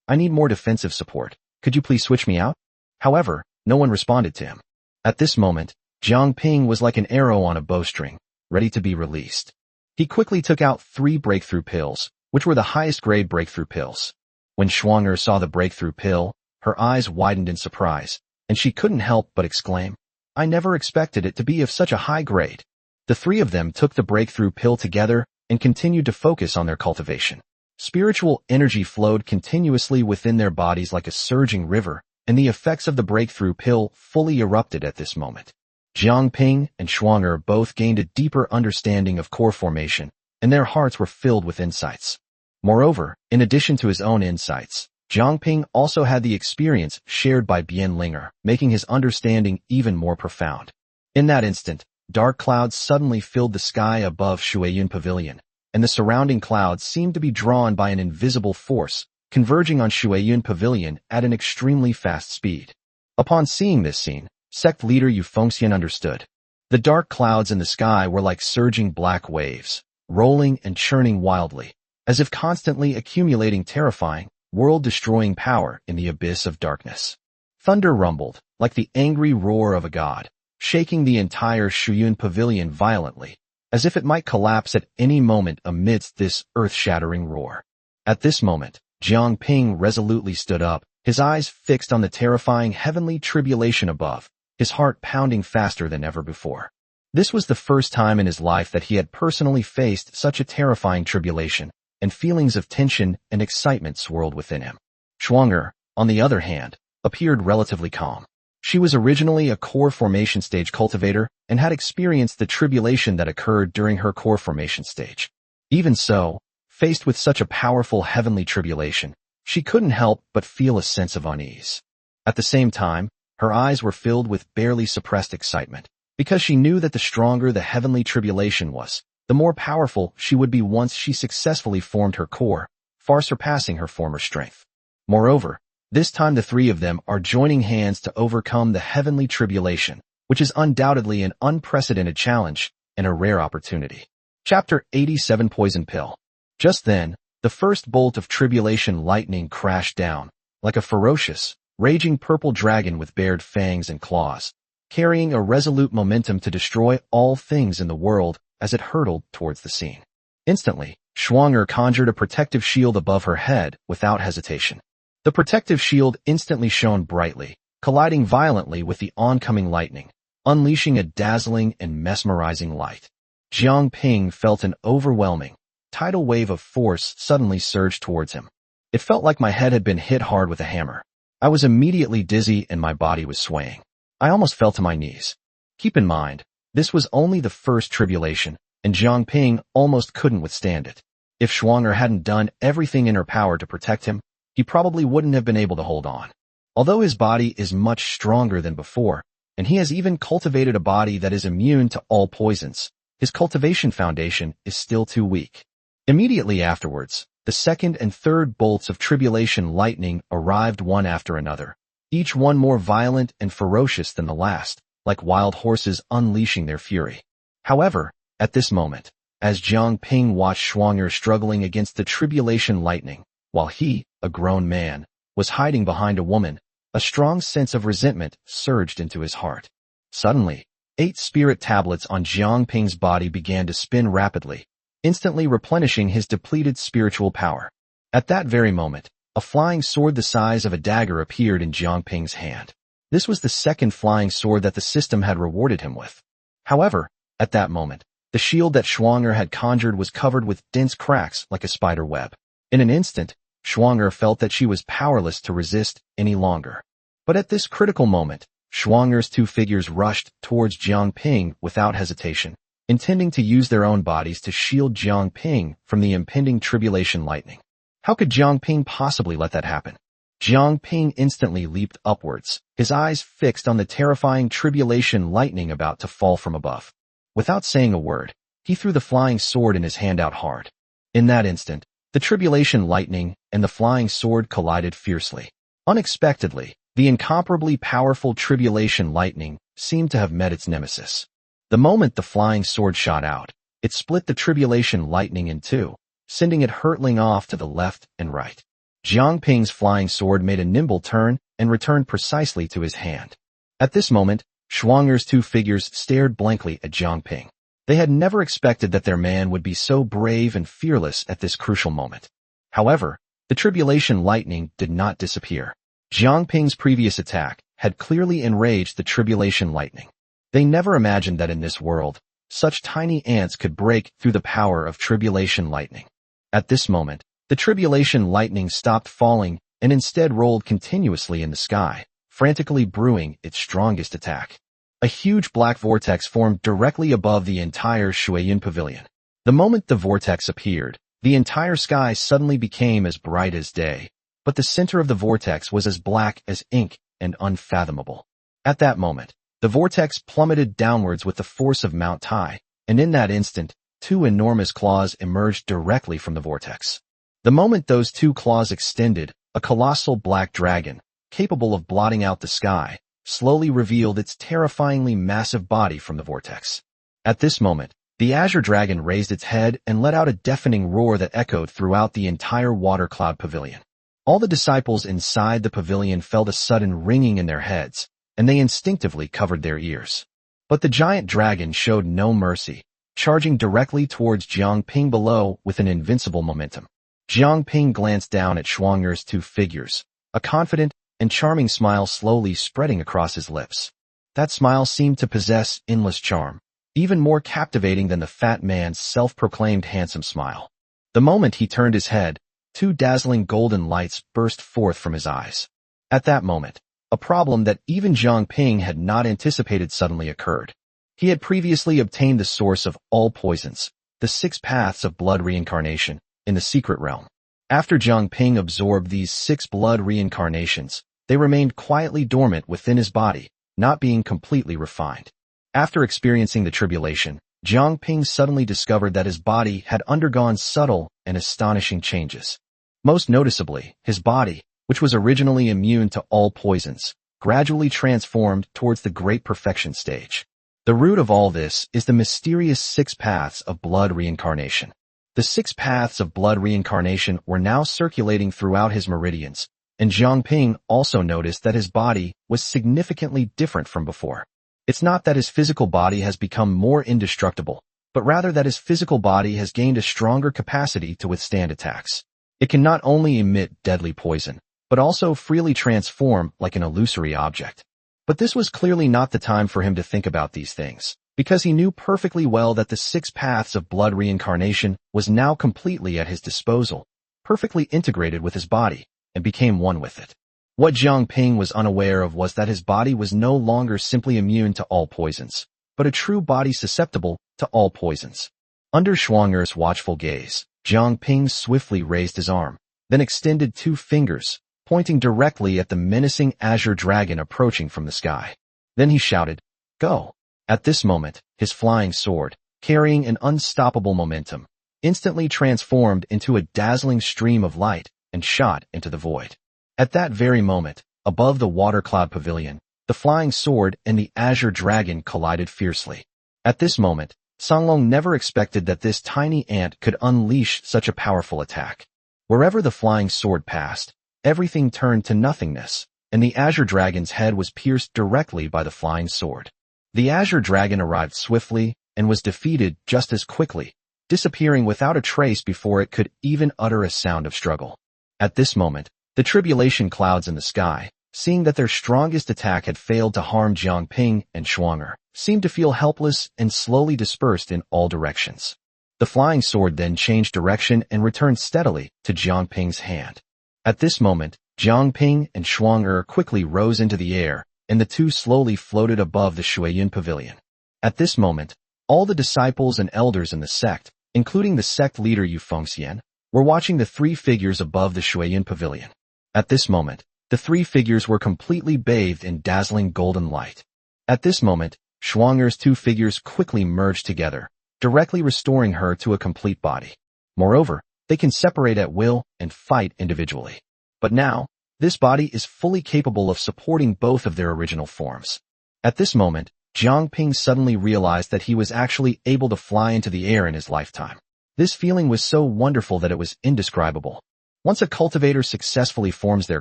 I need more defensive support. Could you please switch me out? However, no one responded to him. At this moment, Jiang Ping was like an arrow on a bowstring, ready to be released. He quickly took out 3 breakthrough pills, which were the highest grade breakthrough pills. When Schwanger saw the breakthrough pill, her eyes widened in surprise, and she couldn't help but exclaim, I never expected it to be of such a high grade. The 3 of them took the breakthrough pill together and continued to focus on their cultivation. Spiritual energy flowed continuously within their bodies like a surging river, and the effects of the breakthrough pill fully erupted at this moment. Jiang Ping and Schwanger both gained a deeper understanding of core formation, and their hearts were filled with insights. Moreover, in addition to his own insights, Jiang Ping also had the experience shared by Bian Linger, making his understanding even more profound. In that instant, dark clouds suddenly filled the sky above Shuiyun Pavilion, and the surrounding clouds seemed to be drawn by an invisible force, converging on Shuiyun Pavilion at an extremely fast speed. Upon seeing this scene, sect leader Yu Fengxian understood. The dark clouds in the sky were like surging black waves, rolling and churning wildly, as if constantly accumulating terrifying, world-destroying power in the abyss of darkness. Thunder rumbled, like the angry roar of a god, shaking the entire Shuiyun Pavilion violently, as if it might collapse at any moment amidst this earth-shattering roar. At this moment, Jiang Ping resolutely stood up, his eyes fixed on the terrifying heavenly tribulation above, his heart pounding faster than ever before. This was the first time in his life that he had personally faced such a terrifying tribulation, and feelings of tension and excitement swirled within him. Schwanger, on the other hand, appeared relatively calm. She was originally a core formation stage cultivator and had experienced the tribulation that occurred during her core formation stage. Even so, faced with such a powerful heavenly tribulation, she couldn't help but feel a sense of unease. At the same time, her eyes were filled with barely suppressed excitement, because she knew that the stronger the heavenly tribulation was, the more powerful she would be once she successfully formed her core, far surpassing her former strength. Moreover, this time the 3 of them are joining hands to overcome the heavenly tribulation, which is undoubtedly an unprecedented challenge and a rare opportunity. Chapter 87 Poison Pill. Just then, the first bolt of tribulation lightning crashed down, like a ferocious, raging purple dragon with bared fangs and claws, carrying a resolute momentum to destroy all things in the world as it hurtled towards the scene. Instantly, Schwanger conjured a protective shield above her head without hesitation. The protective shield instantly shone brightly, colliding violently with the oncoming lightning, unleashing a dazzling and mesmerizing light. Jiang Ping felt an overwhelming, tidal wave of force suddenly surge towards him. It felt like my head had been hit hard with a hammer. I was immediately dizzy and my body was swaying. I almost fell to my knees. Keep in mind, this was only the first tribulation, and Jiang Ping almost couldn't withstand it. If Schwanger hadn't done everything in her power to protect him, he probably wouldn't have been able to hold on. Although his body is much stronger than before, and he has even cultivated a body that is immune to all poisons, his cultivation foundation is still too weak. Immediately afterwards, the second and third bolts of tribulation lightning arrived one after another, each one more violent and ferocious than the last, like wild horses unleashing their fury. However, at this moment, as Jiang Ping watched Shuang'er struggling against the tribulation lightning, while he, a grown man, was hiding behind a woman. A strong sense of resentment surged into his heart. Suddenly, 8 spirit tablets on Jiang Ping's body began to spin rapidly, instantly replenishing his depleted spiritual power. At that very moment, a flying sword the size of a dagger appeared in Jiang Ping's hand. This was the second flying sword that the system had rewarded him with. However, at that moment, the shield that Shuang'er had conjured was covered with dense cracks like a spider web. In an instant, Shuang'er felt that she was powerless to resist any longer. But at this critical moment, Shuang'er's 2 figures rushed towards Jiang Ping without hesitation, intending to use their own bodies to shield Jiang Ping from the impending tribulation lightning. How could Jiang Ping possibly let that happen? Jiang Ping instantly leaped upwards, his eyes fixed on the terrifying tribulation lightning about to fall from above. Without saying a word, he threw the flying sword in his hand out hard. In that instant, the tribulation lightning and the flying sword collided fiercely. Unexpectedly, the incomparably powerful tribulation lightning seemed to have met its nemesis. The moment the flying sword shot out, it split the tribulation lightning in 2, sending it hurtling off to the left and right. Jiang Ping's flying sword made a nimble turn and returned precisely to his hand. At this moment, Shuang'er's 2 figures stared blankly at Jiang Ping. They had never expected that their man would be so brave and fearless at this crucial moment. However, the tribulation lightning did not disappear. Jiang Ping's previous attack had clearly enraged the tribulation lightning. They never imagined that in this world, such tiny ants could break through the power of tribulation lightning. At this moment, the tribulation lightning stopped falling and instead rolled continuously in the sky, frantically brewing its strongest attack. A huge black vortex formed directly above the entire Shuayan pavilion. The moment the vortex appeared, the entire sky suddenly became as bright as day, but the center of the vortex was as black as ink and unfathomable. At that moment, the vortex plummeted downwards with the force of Mount Tai, and in that instant, 2 enormous claws emerged directly from the vortex. The moment those 2 claws extended, a colossal black dragon, capable of blotting out the sky, slowly revealed its terrifyingly massive body from the vortex. At this moment, the azure dragon raised its head and let out a deafening roar that echoed throughout the entire water cloud pavilion. All the disciples inside the pavilion felt a sudden ringing in their heads, and they instinctively covered their ears. But the giant dragon showed no mercy, charging directly towards Jiang Ping below with an invincible momentum. Jiang Ping glanced down at Shuang'er's 2 figures, a confident and charming smile slowly spreading across his lips. That smile seemed to possess endless charm, even more captivating than the fat man's self-proclaimed handsome smile. The moment he turned his head, 2 dazzling golden lights burst forth from his eyes. At that moment, a problem that even Jiang Ping had not anticipated suddenly occurred. He had previously obtained the source of all poisons, the 6 paths of blood reincarnation, in the secret realm. After Jiang Ping absorbed these 6 blood reincarnations, they remained quietly dormant within his body, not being completely refined. After experiencing the tribulation, Jiang Ping suddenly discovered that his body had undergone subtle and astonishing changes. Most noticeably, his body, which was originally immune to all poisons, gradually transformed towards the great perfection stage. The root of all this is the mysterious 6 paths of blood reincarnation. The 6 paths of blood reincarnation were now circulating throughout his meridians, and Jiang Ping also noticed that his body was significantly different from before. It's not that his physical body has become more indestructible, but rather that his physical body has gained a stronger capacity to withstand attacks. It can not only emit deadly poison, but also freely transform like an illusory object. But this was clearly not the time for him to think about these things, because he knew perfectly well that the 6 paths of blood reincarnation was now completely at his disposal, perfectly integrated with his body, and became one with it. What Jiang Ping was unaware of was that his body was no longer simply immune to all poisons, but a true body susceptible to all poisons. Under Shuang'er's watchful gaze, Jiang Ping swiftly raised his arm, then extended 2 fingers, pointing directly at the menacing azure dragon approaching from the sky. Then he shouted, "Go!" At this moment, his flying sword, carrying an unstoppable momentum, instantly transformed into a dazzling stream of light and shot into the void. At that very moment, above the water cloud pavilion, the flying sword and the azure dragon collided fiercely. At this moment, Songlong never expected that this tiny ant could unleash such a powerful attack. Wherever the flying sword passed, everything turned to nothingness, and the azure dragon's head was pierced directly by the flying sword. The azure dragon arrived swiftly and was defeated just as quickly, disappearing without a trace before it could even utter a sound of struggle. At this moment, the tribulation clouds in the sky, seeing that their strongest attack had failed to harm Jiangping and Shuang'er, seemed to feel helpless and slowly dispersed in all directions. The flying sword then changed direction and returned steadily to Jiangping's hand. At this moment, Jiangping and Shuang'er quickly rose into the air, and the two slowly floated above the Shuiyin pavilion. At this moment, all the disciples and elders in the sect, including the sect leader Yu Fengxian, were watching the three figures above the Shuiyin pavilion. At this moment, the three figures were completely bathed in dazzling golden light. At this moment, Shuang'er's two figures quickly merged together, directly restoring her to a complete body. Moreover, they can separate at will and fight individually. But now, this body is fully capable of supporting both of their original forms. At this moment, Jiangping suddenly realized that he was actually able to fly into the air in his lifetime. This feeling was so wonderful that it was indescribable. Once a cultivator successfully forms their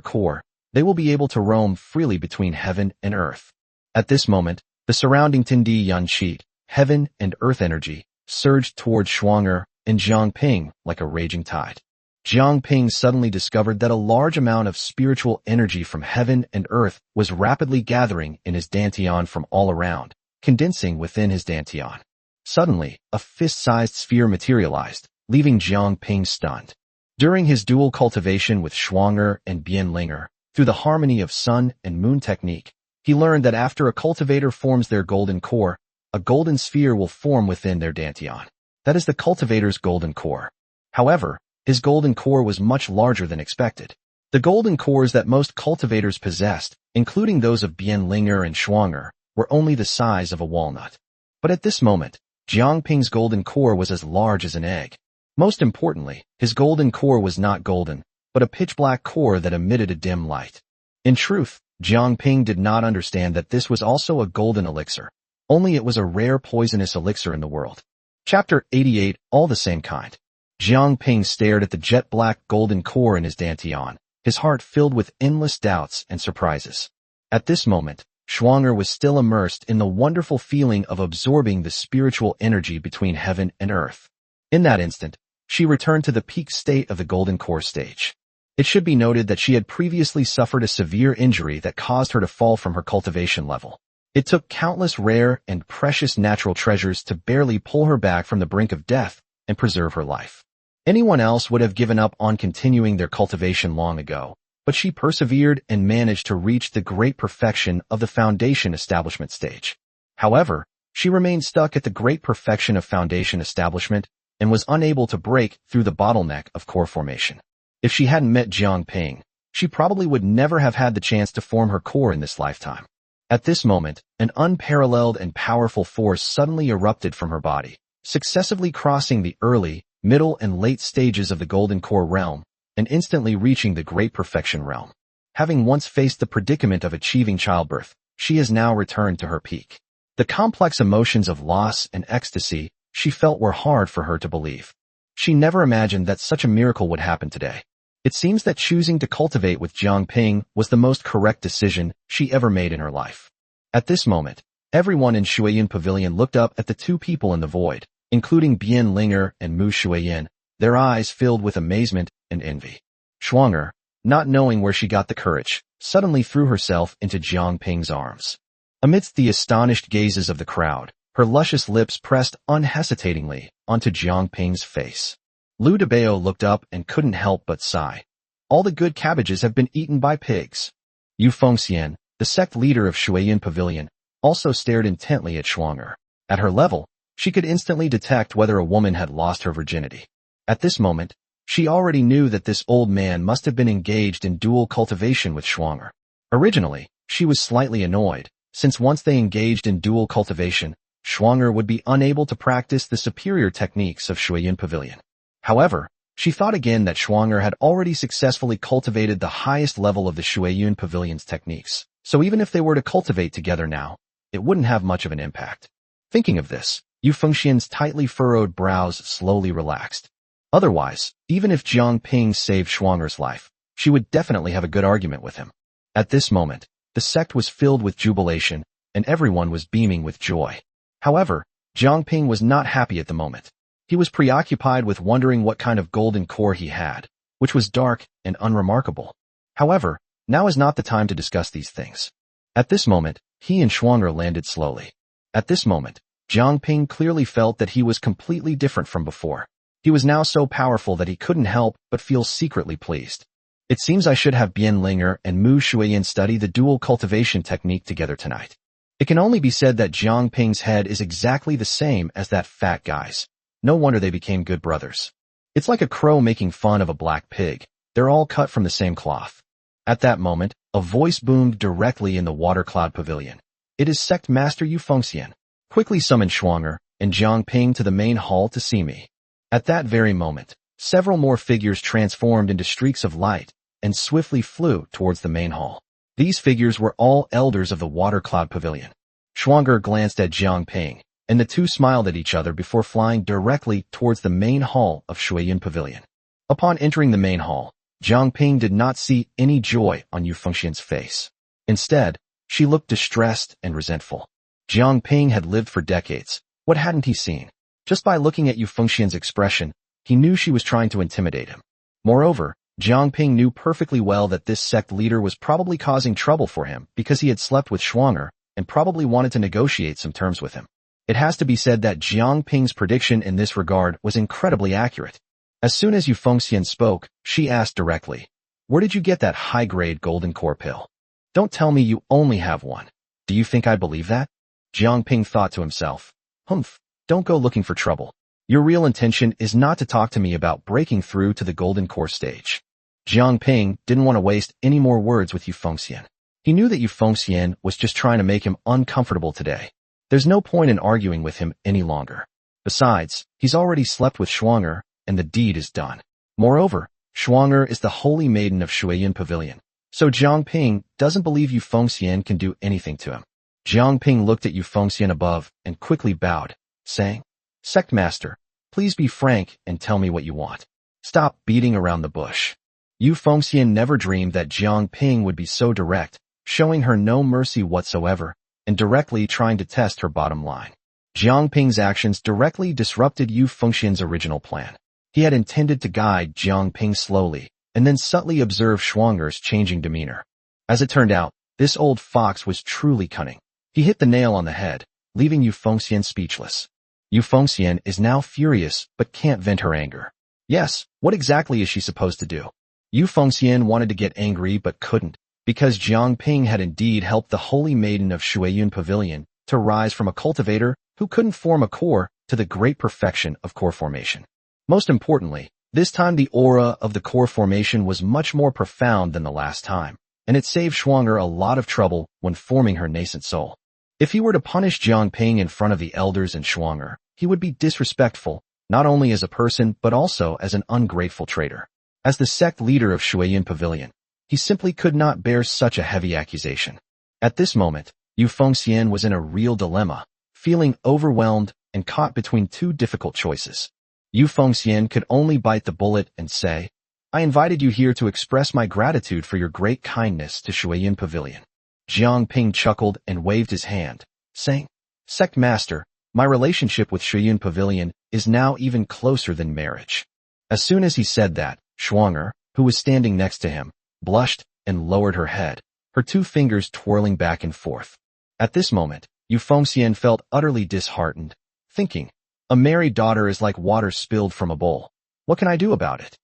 core, they will be able to roam freely between heaven and earth. At this moment, the surrounding Tindi Yanqi, heaven and earth energy, surged towards Shuang'er and Jiangping like a raging tide. Jiangping suddenly discovered that a large amount of spiritual energy from heaven and earth was rapidly gathering in his dantian from all around, condensing within his dantian. Suddenly, a fist-sized sphere materialized, leaving Jiangping stunned. During his dual cultivation with Shuang'er and Bianlinger, through the harmony of sun and moon technique, he learned that after a cultivator forms their golden core, a golden sphere will form within their dantian. That is the cultivator's golden core. However, his golden core was much larger than expected. The golden cores that most cultivators possessed, including those of Bianlinger and Shuang'er, were only the size of a walnut. But at this moment, Jiangping's golden core was as large as an egg. Most importantly, his golden core was not golden, but a pitch-black core that emitted a dim light. In truth, Jiangping did not understand that this was also a golden elixir. Only it was a rare poisonous elixir in the world. Chapter 88, all the same kind. Jiangping stared at the jet-black golden core in his dantian, his heart filled with endless doubts and surprises. At this moment, Shuang'er was still immersed in the wonderful feeling of absorbing the spiritual energy between heaven and earth. In that instant, she returned to the peak state of the golden core stage. It should be noted that she had previously suffered a severe injury that caused her to fall from her cultivation level. It took countless rare and precious natural treasures to barely pull her back from the brink of death and preserve her life. Anyone else would have given up on continuing their cultivation long ago, but she persevered and managed to reach the great perfection of the foundation establishment stage. However, she remained stuck at the great perfection of foundation establishment and was unable to break through the bottleneck of core formation. If she hadn't met Jiangping, she probably would never have had the chance to form her core in this lifetime. At this moment, an unparalleled and powerful force suddenly erupted from her body, successively crossing the early, middle and late stages of the golden core realm, and instantly reaching the great perfection realm. Having once faced the predicament of achieving childbirth, she has now returned to her peak. The complex emotions of loss and ecstasy she felt were hard for her to believe. She never imagined that such a miracle would happen today. It seems that choosing to cultivate with Jiangping was the most correct decision she ever made in her life. At this moment, everyone in Shuiyin Pavilion looked up at the two people in the void, including Bianlinger and Mu Shuiyin, their eyes filled with amazement and envy. Shuang'er, not knowing where she got the courage, suddenly threw herself into Jiangping's arms. Amidst the astonished gazes of the crowd, her luscious lips pressed unhesitatingly onto Jiangping's face. Liu Debao looked up and couldn't help but sigh. All the good cabbages have been eaten by pigs. Yu Fengxian, the sect leader of Shuiyin Pavilion, also stared intently at Shuang'er. At her level, she could instantly detect whether a woman had lost her virginity. At this moment, she already knew that this old man must have been engaged in dual cultivation with Shuang'er. Originally, she was slightly annoyed, since once they engaged in dual cultivation, Shuang'er would be unable to practice the superior techniques of Shuiyin Pavilion. However, she thought again that Shuang'er had already successfully cultivated the highest level of the Shuiyin Pavilion's techniques, so even if they were to cultivate together now, it wouldn't have much of an impact. Thinking of this, Yu Fengxian's tightly furrowed brows slowly relaxed. Otherwise, even if Jiang Ping saved Shuang'er's life, she would definitely have a good argument with him. At this moment, the sect was filled with jubilation, and everyone was beaming with joy. However, Jiang Ping was not happy at the moment. He was preoccupied with wondering what kind of golden core he had, which was dark and unremarkable. However, now is not the time to discuss these things. At this moment, he and Shuang'er landed slowly. At this moment, Jiang Ping clearly felt that he was completely different from before. He was now so powerful that he couldn't help but feel secretly pleased. It seems I should have Bian Linger and Mu Shuiyan study the dual cultivation technique together tonight. It can only be said that Jiang Ping's head is exactly the same as that fat guy's. No wonder they became good brothers. It's like a crow making fun of a black pig. They're all cut from the same cloth. At that moment, a voice boomed directly in the water cloud pavilion. It is Sect Master Yu Fengxian. Quickly summon Shuang'er and Jiang Ping to the main hall to see me. At that very moment, several more figures transformed into streaks of light and swiftly flew towards the main hall. These figures were all elders of the water cloud pavilion. Shuang'er glanced at Jiang Ping, and the two smiled at each other before flying directly towards the main hall of Shuiyan Pavilion. Upon entering the main hall, Jiang Ping did not see any joy on Yu Fengxian's face. Instead, she looked distressed and resentful. Jiang Ping had lived for decades. What hadn't he seen? Just by looking at Yu Fengxian's expression, he knew she was trying to intimidate him. Moreover, Jiang Ping knew perfectly well that this sect leader was probably causing trouble for him because he had slept with Shuang'er and probably wanted to negotiate some terms with him. It has to be said that Jiang Ping's prediction in this regard was incredibly accurate. As soon as Yu Fengxian spoke, she asked directly, "Where did you get that high-grade golden core pill? Don't tell me you only have one. Do you think I believe that?" Jiang Ping thought to himself, "Humph, don't go looking for trouble. Your real intention is not to talk to me about breaking through to the golden core stage." Jiang Ping didn't want to waste any more words with Yu Fengxian. He knew that Yu Fengxian was just trying to make him uncomfortable today. There's no point in arguing with him any longer. Besides, he's already slept with Shuang'er, and the deed is done. Moreover, Shuang'er is the holy maiden of Shuiyan Pavilion, so Jiang Ping doesn't believe Yu Fengxian can do anything to him. Jiang Ping looked at Yu Fengxian above and quickly bowed, saying, "Sect Master, please be frank and tell me what you want. Stop beating around the bush." Yu Fengxian never dreamed that Jiang Ping would be so direct, showing her no mercy whatsoever, and directly trying to test her bottom line. Jiang Ping's actions directly disrupted Yu Fengxian's original plan. He had intended to guide Jiang Ping slowly, and then subtly observe Shuang'er's changing demeanor. As it turned out, this old fox was truly cunning. He hit the nail on the head, leaving Yu Fengxian speechless. Yu Fengxian is now furious but can't vent her anger. Yes, what exactly is she supposed to do? Yu Fengxian wanted to get angry but couldn't, because Jiang Ping had indeed helped the holy maiden of Shuiyan Pavilion to rise from a cultivator who couldn't form a core to the great perfection of core formation. Most importantly, this time the aura of the core formation was much more profound than the last time, and it saved Shuang'er a lot of trouble when forming her nascent soul. If he were to punish Jiang Ping in front of the elders and Shuang'er, he would be disrespectful, not only as a person but also as an ungrateful traitor. As the sect leader of Shuiyan Pavilion, he simply could not bear such a heavy accusation. At this moment, Yu Fengxian was in a real dilemma, feeling overwhelmed and caught between two difficult choices. Yu Fengxian could only bite the bullet and say, "I invited you here to express my gratitude for your great kindness to Shuiyan Pavilion." Jiang Ping chuckled and waved his hand, saying, "Sect Master, my relationship with Shuiyan Pavilion is now even closer than marriage." As soon as he said that, Shuang'er, who was standing next to him, blushed and lowered her head, her two fingers twirling back and forth. At this moment, Yu Fengxian felt utterly disheartened, thinking, "A married daughter is like water spilled from a bowl. What can I do about it?"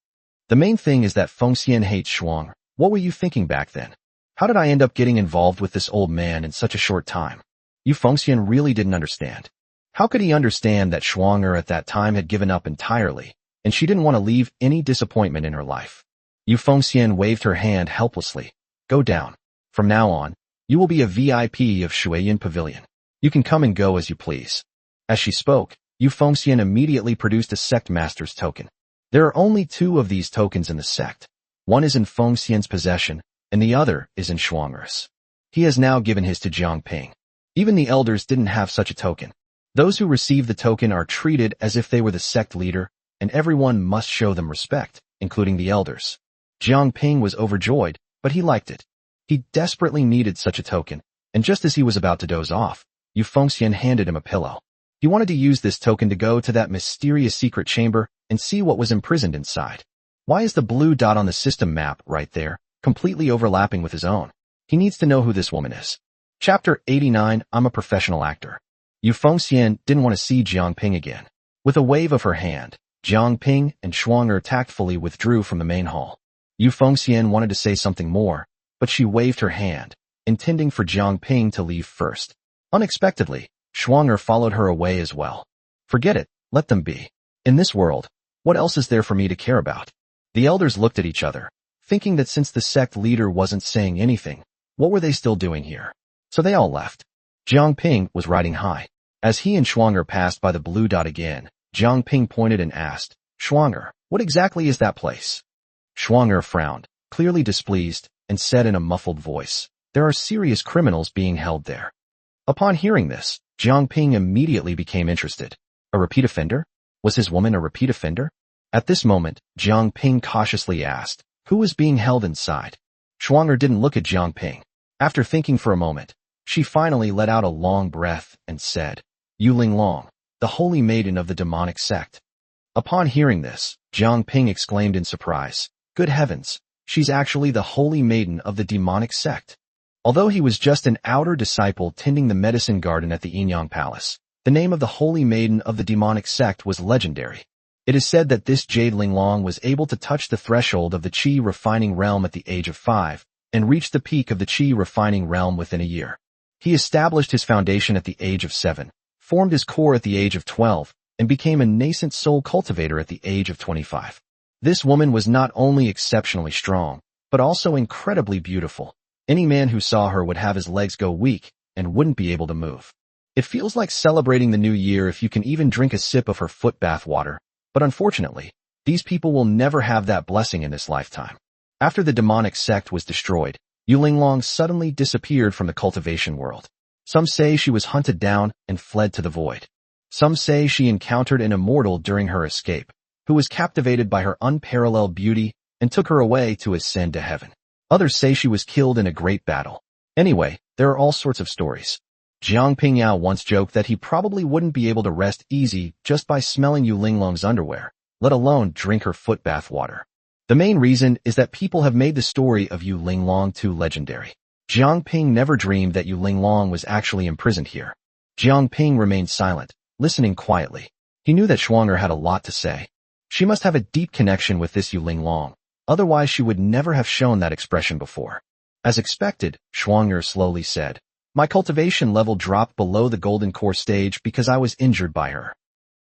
The main thing is that Fengxian hates Shuang. What were you thinking back then? How did I end up getting involved with this old man in such a short time? Yu Fengxian really didn't understand. How could he understand that Shuang'er at that time had given up entirely, and she didn't want to leave any disappointment in her life? Yu Fengxian waved her hand helplessly. "Go down. From now on, you will be a VIP of Shuiyan Pavilion. You can come and go as you please." As she spoke, Yu Fengxian immediately produced a sect master's token. There are only two of these tokens in the sect. One is in Fengxian's possession, and the other is in Shuang'er's. He has now given his to Jiang Ping. Even the elders didn't have such a token. Those who receive the token are treated as if they were the sect leader, and everyone must show them respect, including the elders. Jiang Ping was overjoyed, but he liked it. He desperately needed such a token, and just as he was about to doze off, Yu Fengxian handed him a pillow. He wanted to use this token to go to that mysterious secret chamber and see what was imprisoned inside. Why is the blue dot on the system map right there, completely overlapping with his own? He needs to know who this woman is. Chapter 89. I'm a professional actor. Yu Fengxian didn't want to see Jiang Ping again. With a wave of her hand, Jiang Ping and Shuang'er tactfully withdrew from the main hall. Yu Fengxian wanted to say something more, but she waved her hand, intending for Jiang Ping to leave first. Unexpectedly, Shuang'er followed her away as well. Forget it, let them be. In this world, what else is there for me to care about? The elders looked at each other, thinking that since the sect leader wasn't saying anything, what were they still doing here? So they all left. Jiang Ping was riding high. As he and Shuang'er passed by the blue dot again, Jiang Ping pointed and asked, Shuang'er, what exactly is that place? Shuang'er frowned, clearly displeased, and said in a muffled voice, there are serious criminals being held there. Upon hearing this, Jiang Ping immediately became interested. A repeat offender? Was his woman a repeat offender? At this moment, Jiang Ping cautiously asked, who was being held inside? Shuang'er didn't look at Jiang Ping. After thinking for a moment, she finally let out a long breath and said, Yu Linglong, the holy maiden of the demonic sect. Upon hearing this, Jiang Ping exclaimed in surprise, good heavens, she's actually the holy maiden of the demonic sect. Although he was just an outer disciple tending the medicine garden at the Yinyang Palace, the name of the holy maiden of the demonic sect was legendary. It is said that this Jade Linglong was able to touch the threshold of the Qi refining realm at the age of 5, and reach the peak of the Qi refining realm within a year. He established his foundation at the age of 7, formed his core at the age of 12, and became a nascent soul cultivator at the age of 25. This woman was not only exceptionally strong, but also incredibly beautiful. Any man who saw her would have his legs go weak and wouldn't be able to move. It feels like celebrating the new year if you can even drink a sip of her foot bath water, but unfortunately, these people will never have that blessing in this lifetime. After the demonic sect was destroyed, Yu Linglong suddenly disappeared from the cultivation world. Some say she was hunted down and fled to the void. Some say she encountered an immortal during her escape, who was captivated by her unparalleled beauty and took her away to ascend to heaven. Others say she was killed in a great battle. Anyway, there are all sorts of stories. Jiang Pingyao once joked that he probably wouldn't be able to rest easy just by smelling Yu Linglong's underwear, let alone drink her foot bath water. The main reason is that people have made the story of Yu Linglong too legendary. Jiang Ping never dreamed that Yu Linglong was actually imprisoned here. Jiang Ping remained silent, listening quietly. He knew that Shuang'er had a lot to say. She must have a deep connection with this Yu Linglong, otherwise she would never have shown that expression before. As expected, Shuang'er slowly said, my cultivation level dropped below the golden core stage because I was injured by her.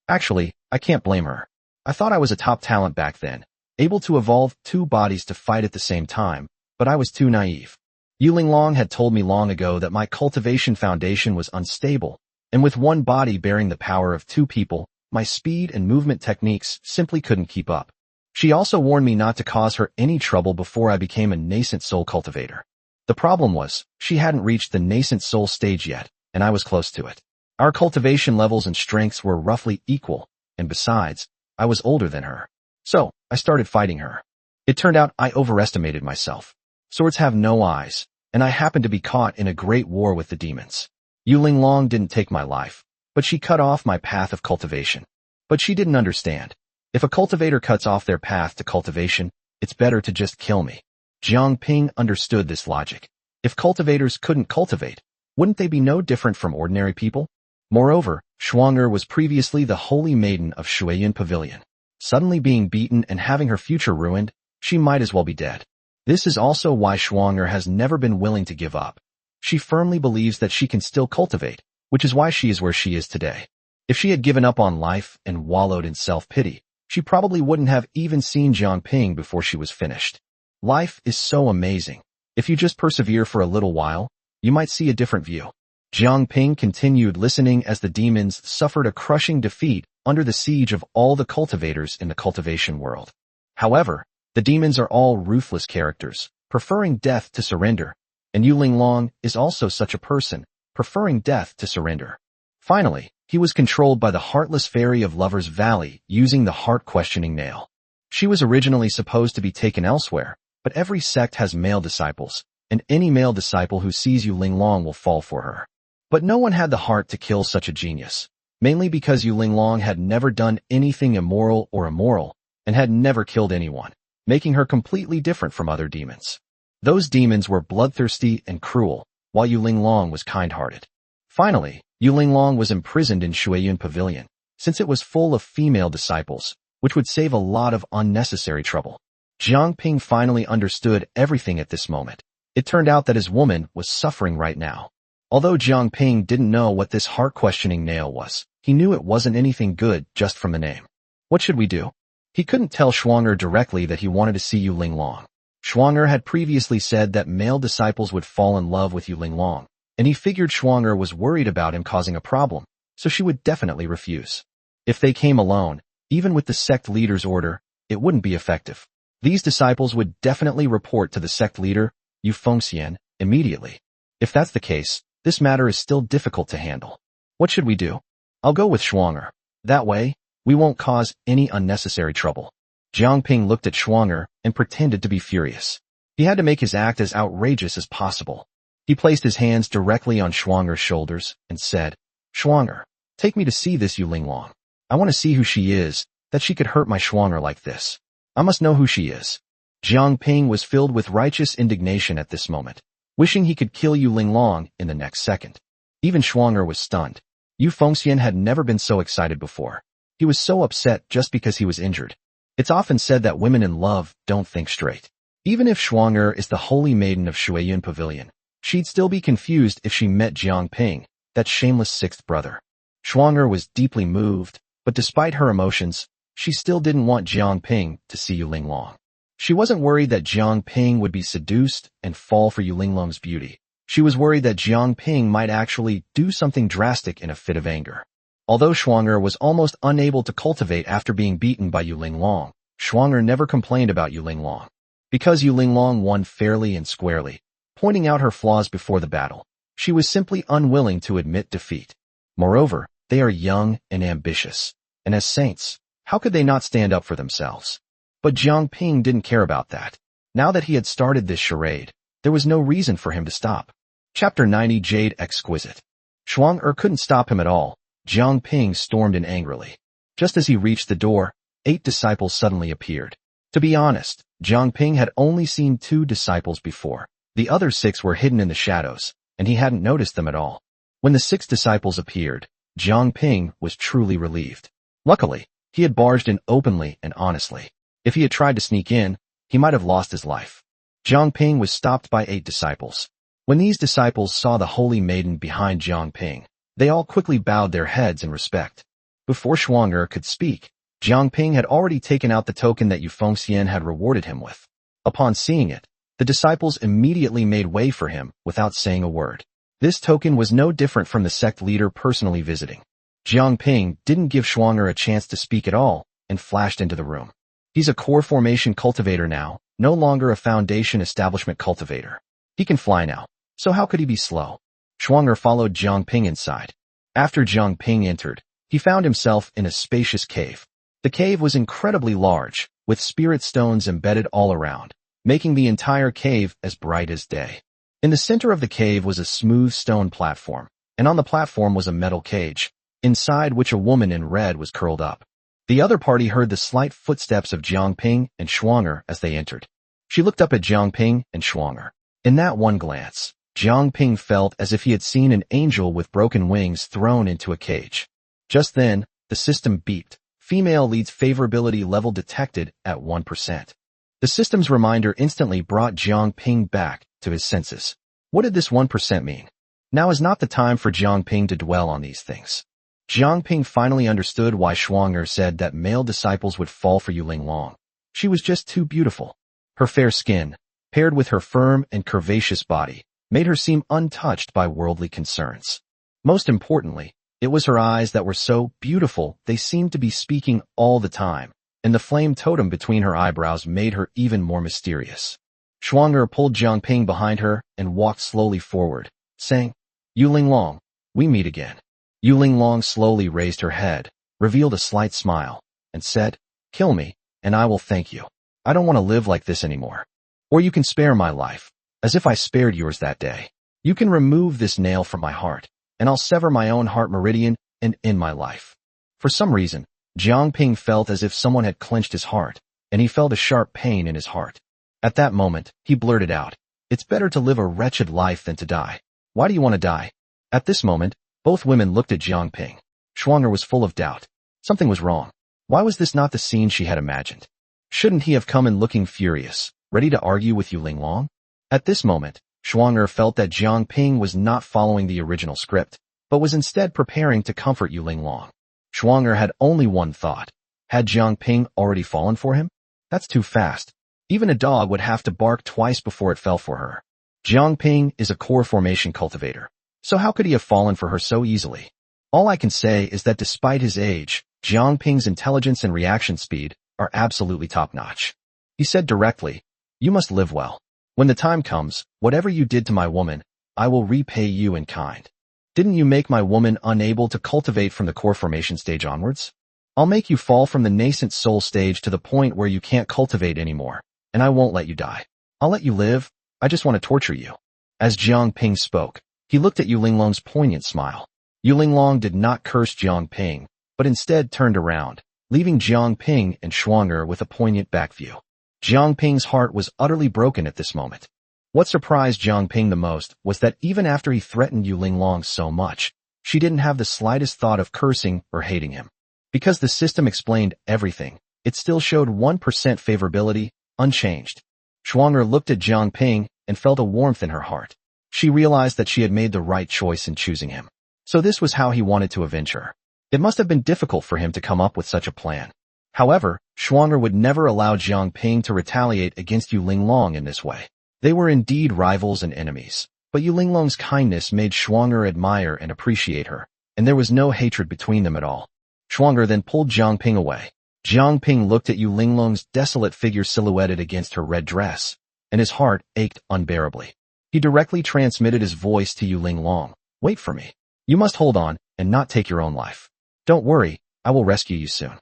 Actually, I can't blame her. I thought I was a top talent back then, able to evolve 2 bodies to fight at the same time, but I was too naive. Yu Linglong had told me long ago that my cultivation foundation was unstable, and with 1 body bearing the power of 2 people, my speed and movement techniques simply couldn't keep up. She also warned me not to cause her any trouble before I became a nascent soul cultivator. The problem was, she hadn't reached the nascent soul stage yet, and I was close to it. Our cultivation levels and strengths were roughly equal, and besides, I was older than her. So, I started fighting her. It turned out I overestimated myself. Swords have no eyes, and I happened to be caught in a great war with the demons. Yu Linglong didn't take my life, but she cut off my path of cultivation. But she didn't understand. If a cultivator cuts off their path to cultivation, it's better to just kill me. Jiang Ping understood this logic. If cultivators couldn't cultivate, wouldn't they be no different from ordinary people? Moreover, Shuang'er was previously the holy maiden of Shuiyan Pavilion. Suddenly being beaten and having her future ruined, she might as well be dead. This is also why Shuang'er has never been willing to give up. She firmly believes that she can still cultivate, which is why she is where she is today. If she had given up on life and wallowed in self-pity, she probably wouldn't have even seen Jiang Ping before she was finished. Life is so amazing. If you just persevere for a little while, you might see a different view. Jiang Ping continued listening as the demons suffered a crushing defeat under the siege of all the cultivators in the cultivation world. However, the demons are all ruthless characters, preferring death to surrender, and Yu Linglong is also such a person, preferring death to surrender. Finally, He was controlled by the heartless fairy of Lover's Valley using the heart-questioning nail. She was originally supposed to be taken elsewhere, but every sect has male disciples, and any male disciple who sees Yu Linglong will fall for her. But no one had the heart to kill such a genius, mainly because Yu Linglong had never done anything immoral or immoral, and had never killed anyone, making her completely different from other demons. Those demons were bloodthirsty and cruel, while Yu Linglong was kind-hearted. Finally, Yu Linglong was imprisoned in Shuiyun Pavilion, since it was full of female disciples, which would save a lot of unnecessary trouble. Jiang Ping finally understood everything at this moment. It turned out that his woman was suffering right now. Although Jiang Ping didn't know what this heart-questioning nail was, he knew it wasn't anything good just from the name. What should we do? He couldn't tell Shuang'er directly that he wanted to see Yu Linglong. Shuang'er had previously said that male disciples would fall in love with Yu Linglong, and he figured Shuang'er was worried about him causing a problem, so she would definitely refuse. If they came alone, even with the sect leader's order, it wouldn't be effective. These disciples would definitely report to the sect leader, Yu Fengxian, immediately. If that's the case, this matter is still difficult to handle. What should we do? I'll go with Shuang'er. That way, we won't cause any unnecessary trouble. Jiang Ping looked at Shuang'er and pretended to be furious. He had to make his act as outrageous as possible. He placed his hands directly on Shuang'er's shoulders and said, "Shuang'er, take me to see this Yu Linglong. I want to see who she is, that she could hurt my Shuang'er like this. I must know who she is." Jiang Ping was filled with righteous indignation at this moment, wishing he could kill Yu Linglong in the next second. Even Shuang'er was stunned. Yu Fengxian had never been so excited before. He was so upset just because he was injured. It's often said that women in love don't think straight. Even if Shuang'er is the holy maiden of Shuiyun Pavilion, she'd still be confused if she met Jiang Ping, that shameless sixth brother. Shuang'er was deeply moved, but despite her emotions, she still didn't want Jiang Ping to see Yu Linglong. She wasn't worried that Jiang Ping would be seduced and fall for Yu Linglong's beauty. She was worried that Jiang Ping might actually do something drastic in a fit of anger. Although Shuang'er was almost unable to cultivate after being beaten by Yu Linglong, Shuang'er never complained about Yu Linglong. Because Yu Linglong won fairly and squarely, pointing out her flaws before the battle, she was simply unwilling to admit defeat. Moreover, they are young and ambitious, and as saints, how could they not stand up for themselves? But Jiang Ping didn't care about that. Now that he had started this charade, there was no reason for him to stop. Chapter 90 Jade Exquisite. Shuang'er couldn't stop him at all. Jiang Ping stormed in angrily. Just as he reached the door, 8 disciples suddenly appeared. To be honest, Jiang Ping had only seen 2 disciples before. The other 6 were hidden in the shadows, and he hadn't noticed them at all. When the 6 disciples appeared, Jiang Ping was truly relieved. Luckily, he had barged in openly and honestly. If he had tried to sneak in, he might have lost his life. Jiang Ping was stopped by 8 disciples. When these disciples saw the holy maiden behind Jiang Ping, they all quickly bowed their heads in respect. Before Shuang'er could speak, Jiang Ping had already taken out the token that Yu Fengxian had rewarded him with. Upon seeing it, the disciples immediately made way for him without saying a word. This token was no different from the sect leader personally visiting. Jiang Ping didn't give Shuang'er a chance to speak at all and flashed into the room. He's a core formation cultivator now, no longer a foundation establishment cultivator. He can fly now, so how could he be slow? Shuang'er followed Jiang Ping inside. After Jiang Ping entered, he found himself in a spacious cave. The cave was incredibly large, with spirit stones embedded all around, making the entire cave as bright as day. In the center of the cave was a smooth stone platform, and on the platform was a metal cage, inside which a woman in red was curled up. The other party heard the slight footsteps of Jiang Ping and Shuang'er as they entered. She looked up at Jiang Ping and Shuang'er. In that one glance, Jiang Ping felt as if he had seen an angel with broken wings thrown into a cage. Just then, the system beeped. Female leads favorability level detected at 1%. The system's reminder instantly brought Jiang Ping back to his senses. What did this 1% mean? Now is not the time for Jiang Ping to dwell on these things. Jiang Ping finally understood why Shuang'er said that male disciples would fall for Yu Linglong. She was just too beautiful. Her fair skin, paired with her firm and curvaceous body, made her seem untouched by worldly concerns. Most importantly, it was her eyes that were so beautiful they seemed to be speaking all the time, and the flame totem between her eyebrows made her even more mysterious. Shuang'er pulled Jiang Ping behind her and walked slowly forward, saying, "Yu Linglong, we meet again. Yu Linglong slowly raised her head, revealed a slight smile, and said, "Kill me, and I will thank you. I don't want to live like this anymore. Or you can spare my life, as if I spared yours that day. You can remove this nail from my heart, and I'll sever my own heart meridian and end my life." For some reason, Jiang Ping felt as if someone had clenched his heart, and he felt a sharp pain in his heart. At that moment, he blurted out, "It's better to live a wretched life than to die. Why do you want to die?" At this moment, both women looked at Jiang Ping. Shuang'er was full of doubt. Something was wrong. Why was this not the scene she had imagined? Shouldn't he have come in looking furious, ready to argue with Yu Linglong? At this moment, Shuang'er felt that Jiang Ping was not following the original script, but was instead preparing to comfort Yu Linglong. Shuang'er had only one thought. Had Jiang Ping already fallen for him? That's too fast. Even a dog would have to bark twice before it fell for her. Jiang Ping is a core formation cultivator, so how could he have fallen for her so easily? All I can say is that despite his age, Jiang Ping's intelligence and reaction speed are absolutely top-notch. He said directly, "You must live well. When the time comes, whatever you did to my woman, I will repay you in kind. Didn't you make my woman unable to cultivate from the core formation stage onwards? I'll make you fall from the nascent soul stage to the point where you can't cultivate anymore, and I won't let you die. I'll let you live, I just want to torture you." As Jiang Ping spoke, he looked at Yu Linglong's poignant smile. Yu Linglong did not curse Jiang Ping, but instead turned around, leaving Jiang Ping and Shuang'er with a poignant back view. Jiang Ping's heart was utterly broken at this moment. What surprised Jiang Ping the most was that even after he threatened Yu Linglong so much, she didn't have the slightest thought of cursing or hating him. Because the system explained everything, it still showed 1% favorability, unchanged. Shuang'er looked at Jiang Ping and felt a warmth in her heart. She realized that she had made the right choice in choosing him. So this was how he wanted to avenge her. It must have been difficult for him to come up with such a plan. However, Shuang'er would never allow Jiang Ping to retaliate against Yu Linglong in this way. They were indeed rivals and enemies, but Yu Linglong's kindness made Shuang'er admire and appreciate her, and there was no hatred between them at all. Shuang'er then pulled Jiang Ping away. Jiang Ping looked at Yu Linglong's desolate figure silhouetted against her red dress, and his heart ached unbearably. He directly transmitted his voice to Yu Linglong, "Wait for me. You must hold on and not take your own life. Don't worry, I will rescue you soon."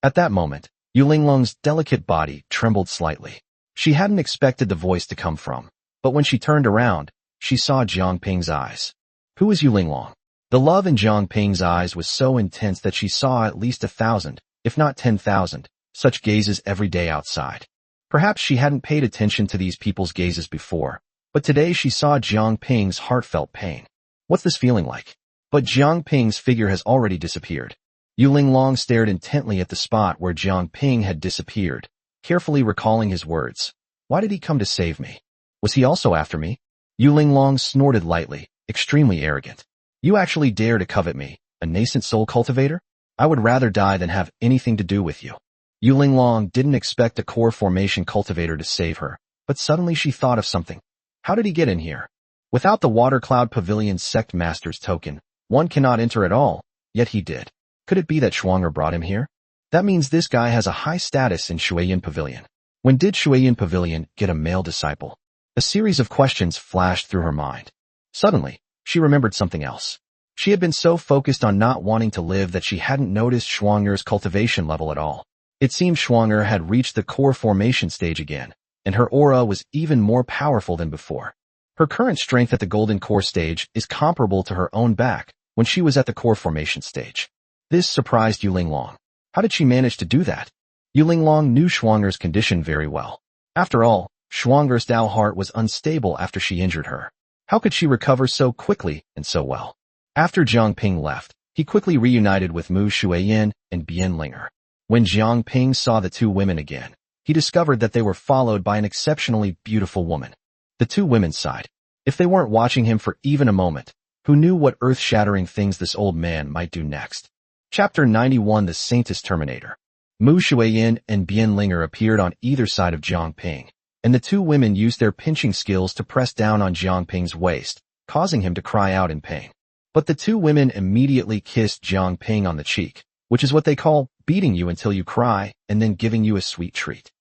At that moment, Yu Linglong's delicate body trembled slightly. She hadn't expected the voice to come from, but when she turned around, she saw Jiang Ping's eyes. Who was Yu Linglong? The love in Jiang Ping's eyes was so intense that she saw at least 1,000, if not 10,000, such gazes every day outside. Perhaps she hadn't paid attention to these people's gazes before, but today she saw Jiang Ping's heartfelt pain. What's this feeling like? But Jiang Ping's figure has already disappeared. Yu Linglong stared intently at the spot where Jiang Ping had disappeared, carefully recalling his words. Why did he come to save me? Was he also after me? Yu Linglong snorted lightly, extremely arrogant. You actually dare to covet me, a nascent soul cultivator? I would rather die than have anything to do with you. Yu Linglong didn't expect a core formation cultivator to save her, but suddenly she thought of something. How did he get in here? Without the Water Cloud Pavilion's Sect Master's token, one cannot enter at all, yet he did. Could it be that Shuang'er brought him here? That means this guy has a high status in Shuiyin Pavilion. When did Shuiyin Pavilion get a male disciple? A series of questions flashed through her mind. Suddenly, she remembered something else. She had been so focused on not wanting to live that she hadn't noticed Shuang'er's cultivation level at all. It seemed Shuang'er had reached the core formation stage again, and her aura was even more powerful than before. Her current strength at the golden core stage is comparable to her own back when she was at the core formation stage. This surprised Yu Linglong. How did she manage to do that? Yu Linglong knew Shuang'er's condition very well. After all, Shuang'er's Dao heart was unstable after she injured her. How could she recover so quickly and so well? After Jiang Ping left, he quickly reunited with Mu Shuiyin and Bian Linger. When Jiang Ping saw the two women again, he discovered that they were followed by an exceptionally beautiful woman. The two women sighed. If they weren't watching him for even a moment, who knew what earth-shattering things this old man might do next? Chapter 91 The Saintess Terminator. Mu Shuiyin and Bian Linger appeared on either side of Jiang Ping, and the two women used their pinching skills to press down on Jiang Ping's waist, causing him to cry out in pain. But the two women immediately kissed Jiang Ping on the cheek, which is what they call beating you until you cry and then giving you a sweet treat.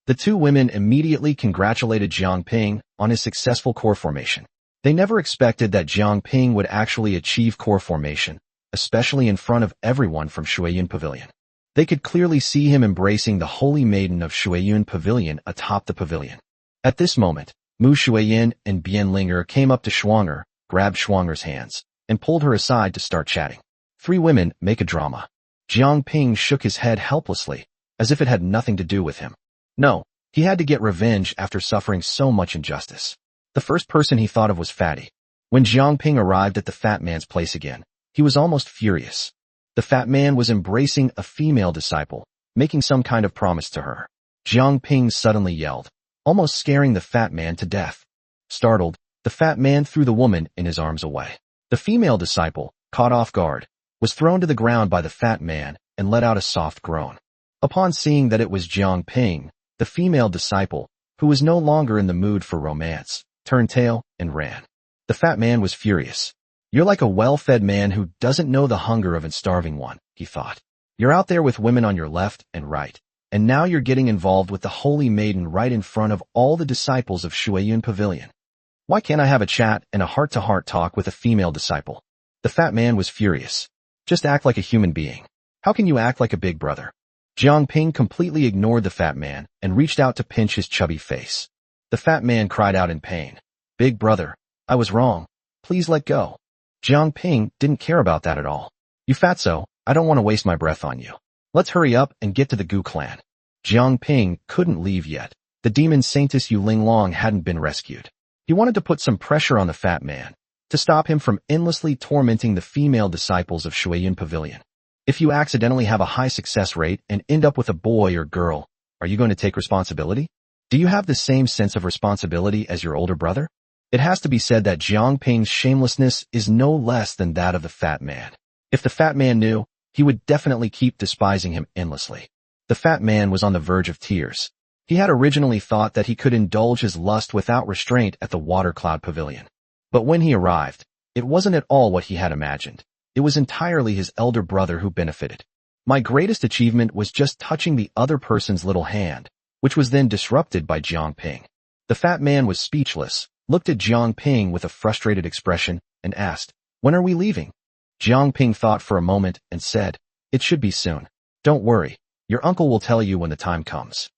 The two women immediately congratulated Jiang Ping on his successful core formation. They never expected that Jiang Ping would actually achieve core formation, especially in front of everyone from Shuiyun Pavilion. They could clearly see him embracing the holy maiden of Shuiyun Pavilion atop the pavilion. At this moment, Mu Shuiyin and Bianlinger came up to Schwanger, grabbed Schwanger's hands, and pulled her aside to start chatting. Three women make a drama. Jiang Ping shook his head helplessly, as if it had nothing to do with him. No, he had to get revenge after suffering so much injustice. The first person he thought of was Fatty. When Jiang Ping arrived at the fat man's place again, he was almost furious. The fat man was embracing a female disciple, making some kind of promise to her. Jiang Ping suddenly yelled, almost scaring the fat man to death. Startled, the fat man threw the woman in his arms away. The female disciple, caught off guard, was thrown to the ground by the fat man and let out a soft groan. Upon seeing that it was Jiang Ping, the female disciple, who was no longer in the mood for romance, turned tail and ran. The fat man was furious. You're like a well-fed man who doesn't know the hunger of a starving one, he thought. You're out there with women on your left and right, and now you're getting involved with the holy maiden right in front of all the disciples of Shuiyun Pavilion. Why can't I have a chat and a heart-to-heart talk with a female disciple? The fat man was furious. Just act like a human being. How can you act like a big brother? Jiang Ping completely ignored the fat man and reached out to pinch his chubby face. The fat man cried out in pain. Big brother, I was wrong. Please let go. Jiang Ping didn't care about that at all. You fatso, I don't want to waste my breath on you. Let's hurry up and get to the Gu clan. Jiang Ping couldn't leave yet. The demon Saintess Yu Linglong hadn't been rescued. He wanted to put some pressure on the fat man to stop him from endlessly tormenting the female disciples of Shuiyun Pavilion. If you accidentally have a high success rate and end up with a boy or girl, are you going to take responsibility? Do you have the same sense of responsibility as your older brother? It has to be said that Jiang Ping's shamelessness is no less than that of the fat man. If the fat man knew, he would definitely keep despising him endlessly. The fat man was on the verge of tears. He had originally thought that he could indulge his lust without restraint at the Water Cloud Pavilion. But when he arrived, it wasn't at all what he had imagined. It was entirely his elder brother who benefited. My greatest achievement was just touching the other person's little hand, which was then disrupted by Jiang Ping. The fat man was speechless, looked at Jiang Ping with a frustrated expression, and asked, when are we leaving? Jiang Ping thought for a moment and said, it should be soon. Don't worry, your uncle will tell you when the time comes.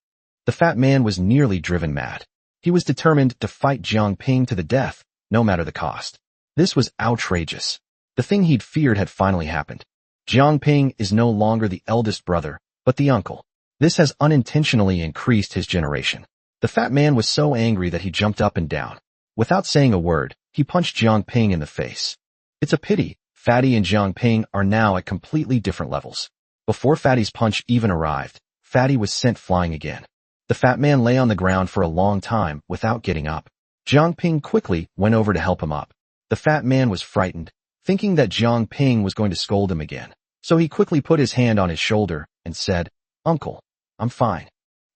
The fat man was nearly driven mad. He was determined to fight Jiang Ping to the death, no matter the cost. This was outrageous. The thing he'd feared had finally happened. Jiang Ping is no longer the eldest brother, but the uncle. This has unintentionally increased his generation. The fat man was so angry that he jumped up and down. Without saying a word, he punched Jiang Ping in the face. It's a pity, Fatty and Jiang Ping are now at completely different levels. Before Fatty's punch even arrived, Fatty was sent flying again. The fat man lay on the ground for a long time without getting up. Jiang Ping quickly went over to help him up. The fat man was frightened, thinking that Jiang Ping was going to scold him again. So he quickly put his hand on his shoulder and said, Uncle, I'm fine.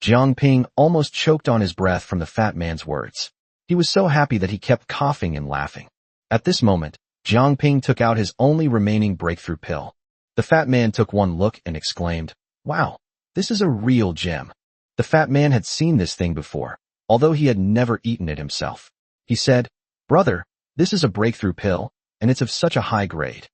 Jiang Ping almost choked on his breath from the fat man's words. He was so happy that he kept coughing and laughing. At this moment, Jiang Ping took out his only remaining breakthrough pill. The fat man took one look and exclaimed, wow, this is a real gem. The fat man had seen this thing before, although he had never eaten it himself. He said, brother, this is a breakthrough pill, and it's of such a high grade.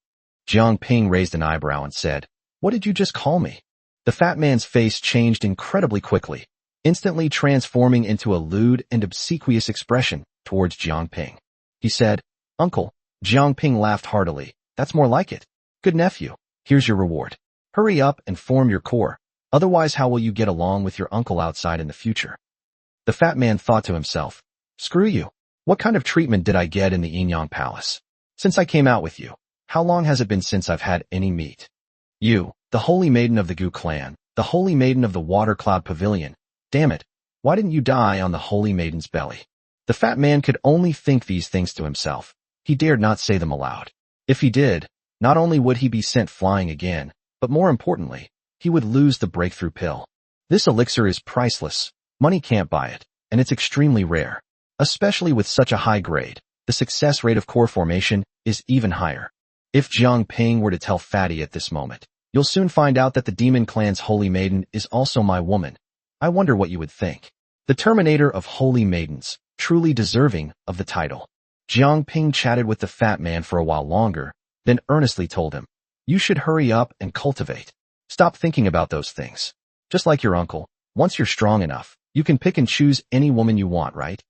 Jiang Ping raised an eyebrow and said, what did you just call me? The fat man's face changed incredibly quickly, instantly transforming into a lewd and obsequious expression towards Jiang Ping. He said, Uncle. Jiang Ping laughed heartily. That's more like it. Good nephew. Here's your reward. Hurry up and form your core. Otherwise, how will you get along with your uncle outside in the future? The fat man thought to himself, screw you. What kind of treatment did I get in the Yinyang Palace? Since I came out with you, how long has it been since I've had any meat? You, the holy maiden of the Gu clan, the holy maiden of the Water Cloud Pavilion. Damn it. Why didn't you die on the holy maiden's belly? The fat man could only think these things to himself. He dared not say them aloud. If he did, not only would he be sent flying again, but more importantly, he would lose the breakthrough pill. This elixir is priceless. Money can't buy it, and it's extremely rare. Especially with such a high grade, the success rate of core formation is even higher. If Jiang Ping were to tell Fatty at this moment, you'll soon find out that the demon clan's holy maiden is also my woman. I wonder what you would think. The terminator of holy maidens, truly deserving of the title. Jiang Ping chatted with the fat man for a while longer, then earnestly told him, You should hurry up and cultivate. Stop thinking about those things. Just like your uncle, once you're strong enough, you can pick and choose any woman you want, right?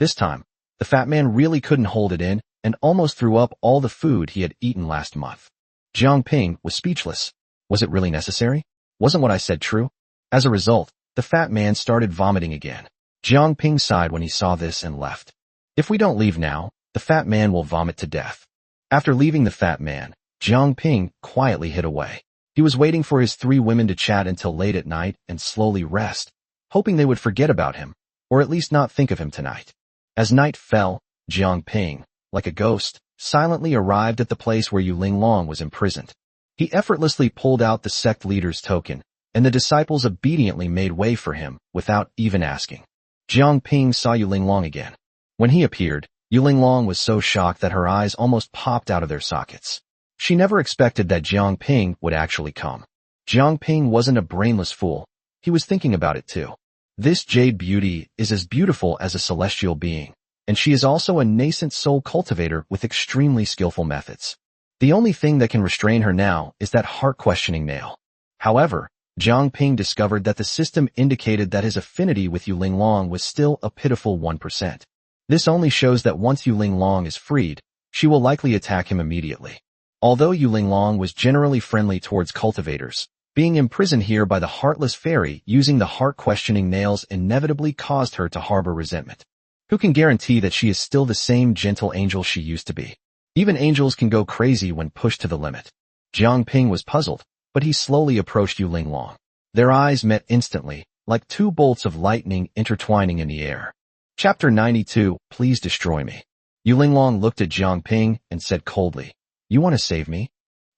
This time, the fat man really couldn't hold it in and almost threw up all the food he had eaten last month. Jiang Ping was speechless. Was it really necessary? Wasn't what I said true? As a result, the fat man started vomiting again. Jiang Ping sighed when he saw this and left. If we don't leave now, the fat man will vomit to death. After leaving the fat man, Jiang Ping quietly hid away. He was waiting for his 3 women to chat until late at night and slowly rest, hoping they would forget about him, or at least not think of him tonight. As night fell, Jiang Ping, like a ghost, silently arrived at the place where Yu Linglong was imprisoned. He effortlessly pulled out the sect leader's token, and the disciples obediently made way for him without even asking. Jiang Ping saw Yu Linglong again. When he appeared, Yu Linglong was so shocked that her eyes almost popped out of their sockets. She never expected that Jiang Ping would actually come. Jiang Ping wasn't a brainless fool. He was thinking about it too. This jade beauty is as beautiful as a celestial being, and she is also a nascent soul cultivator with extremely skillful methods. The only thing that can restrain her now is that heart-questioning nail. However, Jiang Ping discovered that the system indicated that his affinity with Yu Linglong was still a pitiful 1%. This only shows that once Yu Linglong is freed, she will likely attack him immediately. Although Yu Linglong was generally friendly towards cultivators, being imprisoned here by the heartless fairy using the heart-questioning nails inevitably caused her to harbor resentment. Who can guarantee that she is still the same gentle angel she used to be? Even angels can go crazy when pushed to the limit. Jiang Ping was puzzled, but he slowly approached Yu Linglong. Their eyes met instantly, like 2 bolts of lightning intertwining in the air. Chapter 92, Please Destroy Me. Yu Linglong looked at Jiang Ping and said coldly, "You want to save me?"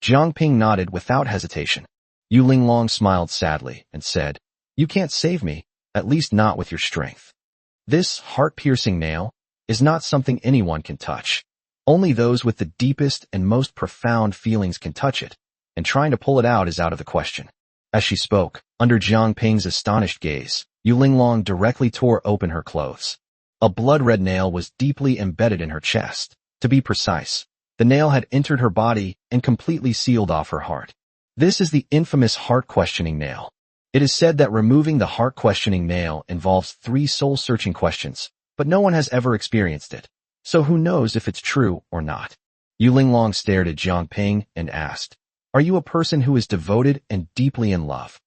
Jiang Ping nodded without hesitation. Yu Linglong smiled sadly and said, "You can't save me, at least not with your strength. This heart-piercing nail is not something anyone can touch. Only those with the deepest and most profound feelings can touch it, and trying to pull it out is out of the question." As she spoke, under Jiang Ping's astonished gaze, Yu Linglong directly tore open her clothes. A blood-red nail was deeply embedded in her chest. To be precise, the nail had entered her body and completely sealed off her heart. This is the infamous heart-questioning nail. It is said that removing the heart-questioning nail involves 3 soul-searching questions, but no one has ever experienced it. So who knows if it's true or not? Yu Linglong stared at Jiang Ping and asked, "Are you a person who is devoted and deeply in love?"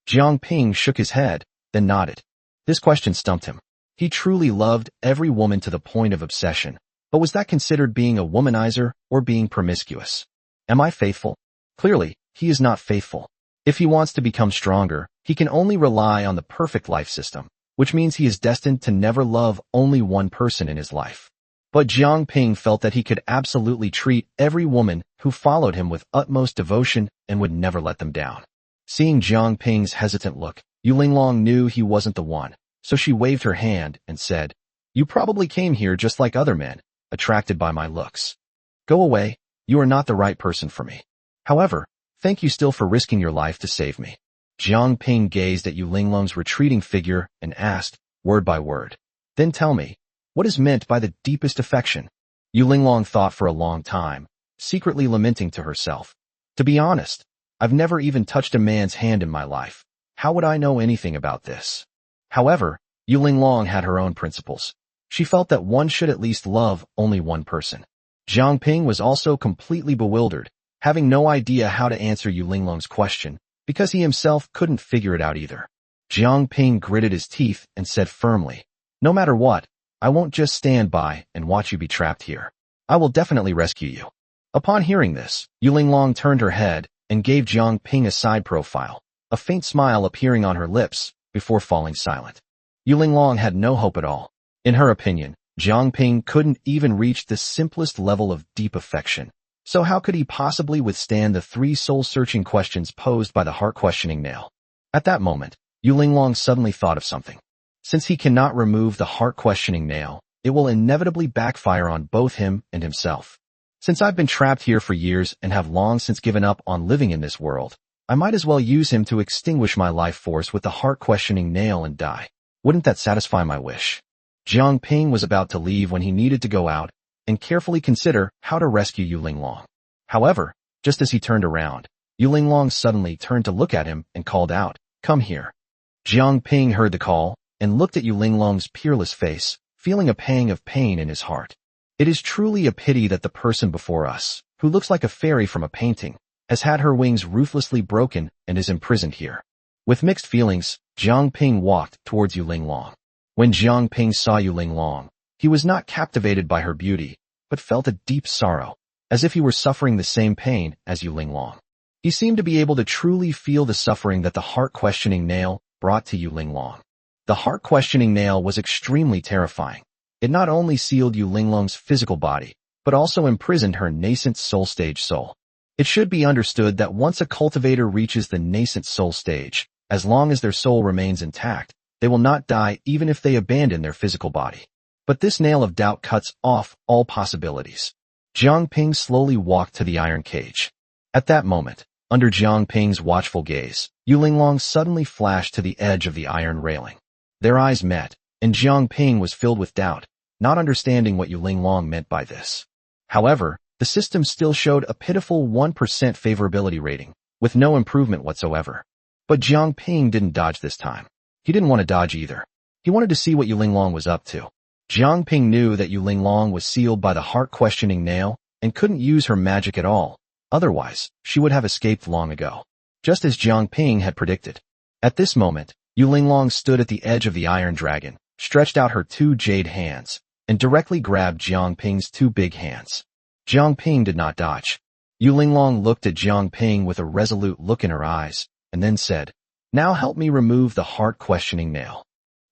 Jiang Ping shook his head, then nodded. This question stumped him. He truly loved every woman to the point of obsession, but was that considered being a womanizer or being promiscuous? Am I faithful? Clearly, he is not faithful. If he wants to become stronger, he can only rely on the perfect life system, which means he is destined to never love only one person in his life. But Jiang Ping felt that he could absolutely treat every woman who followed him with utmost devotion and would never let them down. Seeing Jiang Ping's hesitant look, Yu Linglong knew he wasn't the one, so she waved her hand and said, "You probably came here just like other men, attracted by my looks. Go away, you are not the right person for me. However, thank you still for risking your life to save me." Jiang Ping gazed at Yu Linglong's retreating figure and asked, word by word, "Then tell me, what is meant by the deepest affection?" Yu Linglong thought for a long time, secretly lamenting to herself, "To be honest, I've never even touched a man's hand in my life. How would I know anything about this?" However, Yu Linglong had her own principles. She felt that one should at least love only one person. Jiang Ping was also completely bewildered, having no idea how to answer Yu Linglong's question, because he himself couldn't figure it out either. Jiang Ping gritted his teeth and said firmly, "No matter what, I won't just stand by and watch you be trapped here. I will definitely rescue you." Upon hearing this, Yu Linglong turned her head and gave Jiang Ping a side profile, a faint smile appearing on her lips before falling silent. Yu Linglong had no hope at all. In her opinion, Jiang Ping couldn't even reach the simplest level of deep affection. So how could he possibly withstand the 3 soul-searching questions posed by the heart-questioning nail? At that moment, Yu Linglong suddenly thought of something. Since he cannot remove the heart-questioning nail, it will inevitably backfire on both him and himself. Since I've been trapped here for years and have long since given up on living in this world, I might as well use him to extinguish my life force with the heart-questioning nail and die. Wouldn't that satisfy my wish? Jiang Ping was about to leave when he needed to go out and carefully consider how to rescue Yu Linglong. However, Just as he turned around, Yu Linglong suddenly turned to look at him and called out, "Come here." Jiang Ping heard the call and looked at Yu Linglong's peerless face, feeling a pang of pain in his heart. It is truly a pity that the person before us, who looks like a fairy from a painting, has had her wings ruthlessly broken and is imprisoned here. With mixed feelings, Jiang Ping walked towards Yu Linglong. When Jiang Ping saw Yu Linglong, he was not captivated by her beauty, but felt a deep sorrow, as if he were suffering the same pain as Yu Linglong. He seemed to be able to truly feel the suffering that the heart-questioning nail brought to Yu Linglong. The heart-questioning nail was extremely terrifying. It not only sealed Yu Linglong's physical body, but also imprisoned her nascent soul-stage soul. It should be understood that once a cultivator reaches the nascent soul stage, as long as their soul remains intact, they will not die even if they abandon their physical body. But this nail of doubt cuts off all possibilities. Jiang Ping slowly walked to the iron cage. At that moment, under Jiang Ping's watchful gaze, Yu Linglong suddenly flashed to the edge of the iron railing. Their eyes met, and Jiang Ping was filled with doubt, not understanding what Yu Linglong meant by this. However, the system still showed a pitiful 1% favorability rating, with no improvement whatsoever. But Jiang Ping didn't dodge this time. He didn't want to dodge either. He wanted to see what Yu Linglong was up to. Jiang Ping knew that Yu Linglong was sealed by the heart-questioning nail and couldn't use her magic at all. Otherwise, she would have escaped long ago, just as Jiang Ping had predicted. At this moment, Yu Linglong stood at the edge of the iron dragon, stretched out her 2 jade hands, and directly grabbed Jiang Ping's 2 big hands. Jiang Ping did not dodge. Yu Linglong looked at Jiang Ping with a resolute look in her eyes, and then said, "Now help me remove the heart-questioning nail."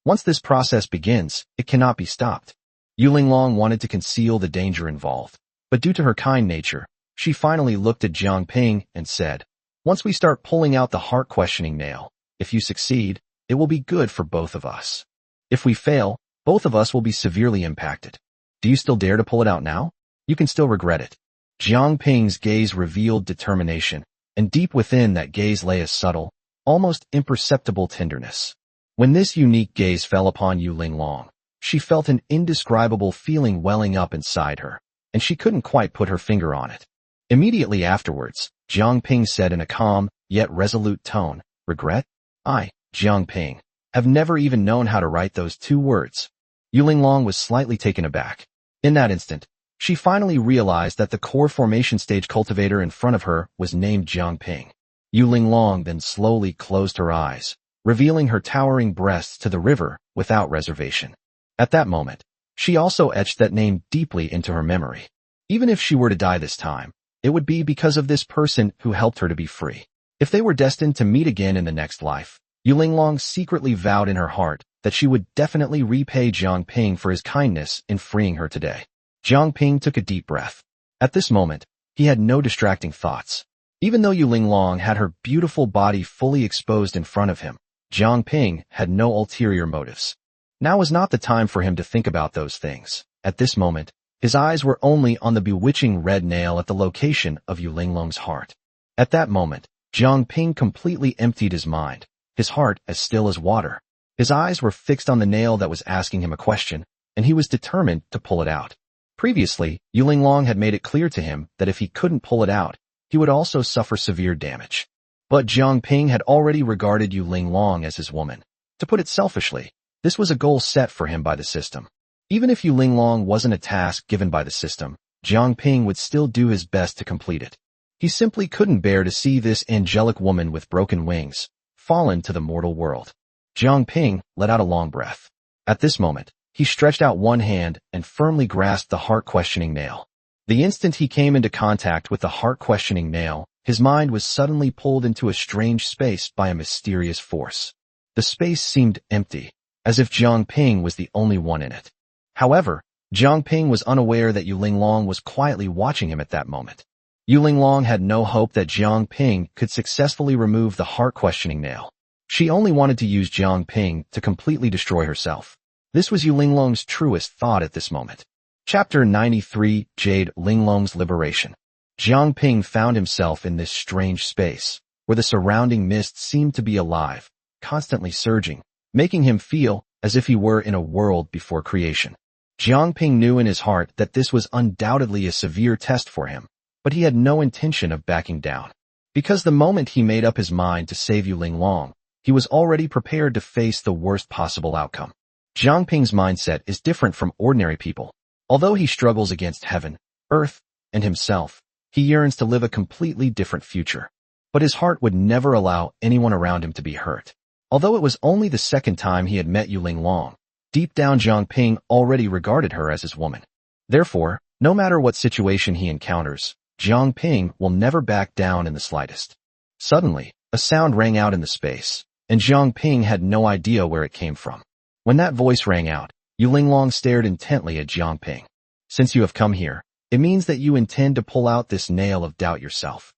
Once this process begins, it cannot be stopped. Yu Linglong wanted to conceal the danger involved, but due to her kind nature, she finally looked at Jiang Ping and said, "Once we start pulling out the heart-questioning nail, if you succeed, it will be good for both of us. If we fail, both of us will be severely impacted. Do you still dare to pull it out now? You can still regret it." Jiang Ping's gaze revealed determination, and deep within that gaze lay a subtle, almost imperceptible tenderness. When this unique gaze fell upon Yu Linglong, she felt an indescribable feeling welling up inside her, and she couldn't quite put her finger on it. Immediately afterwards, Jiang Ping said in a calm, yet resolute tone, "Regret? I, Jiang Ping, have never even known how to write those 2 words." Yu Linglong was slightly taken aback. In that instant, she finally realized that the core formation stage cultivator in front of her was named Jiang Ping. Yu Linglong then slowly closed her eyes, revealing her towering breasts to the river without reservation. At that moment, she also etched that name deeply into her memory. Even if she were to die this time, it would be because of this person who helped her to be free. If they were destined to meet again in the next life, Yu Linglong secretly vowed in her heart that she would definitely repay Jiang Ping for his kindness in freeing her today. Jiang Ping took a deep breath. At this moment, he had no distracting thoughts. Even though Yu Linglong had her beautiful body fully exposed in front of him, Jiang Ping had no ulterior motives. Now was not the time for him to think about those things. At this moment, his eyes were only on the bewitching red nail at the location of Yu Linglong's heart. At that moment, Jiang Ping completely emptied his mind, his heart as still as water. His eyes were fixed on the nail that was asking him a question, and he was determined to pull it out. Previously, Yu Linglong had made it clear to him that if he couldn't pull it out, he would also suffer severe damage. But Jiang Ping had already regarded Yu Linglong as his woman. To put it selfishly, this was a goal set for him by the system. Even if Yu Linglong wasn't a task given by the system, Jiang Ping would still do his best to complete it. He simply couldn't bear to see this angelic woman with broken wings fallen to the mortal world. Jiang Ping let out a long breath. At this moment, he stretched out one hand and firmly grasped the heart-questioning nail. The instant he came into contact with the heart-questioning nail, his mind was suddenly pulled into a strange space by a mysterious force. The space seemed empty, as if Jiang Ping was the only one in it. However, Jiang Ping was unaware that Yu Linglong was quietly watching him at that moment. Yu Linglong had no hope that Jiang Ping could successfully remove the heart-questioning nail. She only wanted to use Jiang Ping to completely destroy herself. This was Yu Linglong's truest thought at this moment. Chapter 93, Jade Linglong's Liberation. Jiang Ping found himself in this strange space, where the surrounding mist seemed to be alive, constantly surging, making him feel as if he were in a world before creation. Jiang Ping knew in his heart that this was undoubtedly a severe test for him, but he had no intention of backing down. Because the moment he made up his mind to save Yu Linglong, he was already prepared to face the worst possible outcome. Jiang Ping's mindset is different from ordinary people. Although he struggles against heaven, earth, and himself, he yearns to live a completely different future. But his heart would never allow anyone around him to be hurt. Although it was only the second time he had met Yu Linglong, deep down Jiang Ping already regarded her as his woman. Therefore, no matter what situation he encounters, Jiang Ping will never back down in the slightest. Suddenly, a sound rang out in the space, and Jiang Ping had no idea where it came from. When that voice rang out, Yu Linglong stared intently at Jiang Ping. Since you have come here, it means that you intend to pull out this nail of doubt yourself.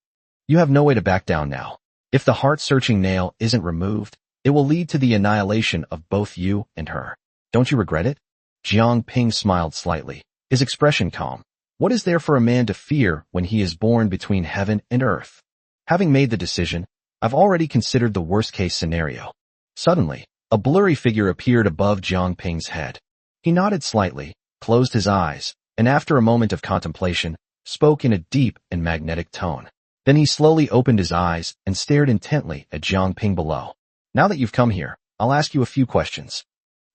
You have no way to back down now. If the heart-searching nail isn't removed, it will lead to the annihilation of both you and her. Don't you regret it? Jiang Ping smiled slightly, his expression calm. What is there for a man to fear when he is born between heaven and earth? Having made the decision, I've already considered the worst-case scenario. Suddenly, a blurry figure appeared above Jiang Ping's head. He nodded slightly, closed his eyes, and after a moment of contemplation, spoke in a deep and magnetic tone. Then he slowly opened his eyes and stared intently at Jiang Ping below. Now that you've come here, I'll ask you a few questions.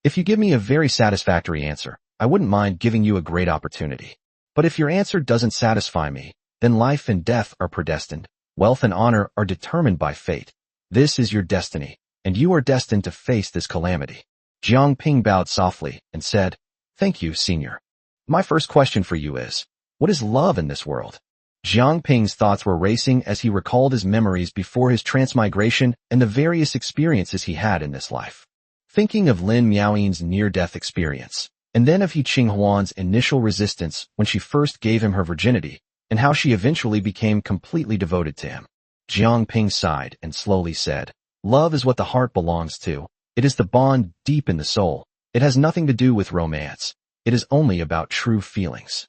If you give me a very satisfactory answer, I wouldn't mind giving you a great opportunity. But if your answer doesn't satisfy me, then life and death are predestined, wealth and honor are determined by fate. This is your destiny, and you are destined to face this calamity. Jiang Ping bowed softly and said, Thank you, Senior. My first question for you is, what is love in this world? Jiang Ping's thoughts were racing as he recalled his memories before his transmigration and the various experiences he had in this life. Thinking of Lin Miaoyin's near-death experience, and then of He Qinghuan's initial resistance when she first gave him her virginity, and how she eventually became completely devoted to him. Jiang Ping sighed and slowly said, Love is what the heart belongs to. It is the bond deep in the soul. It has nothing to do with romance. It is only about true feelings.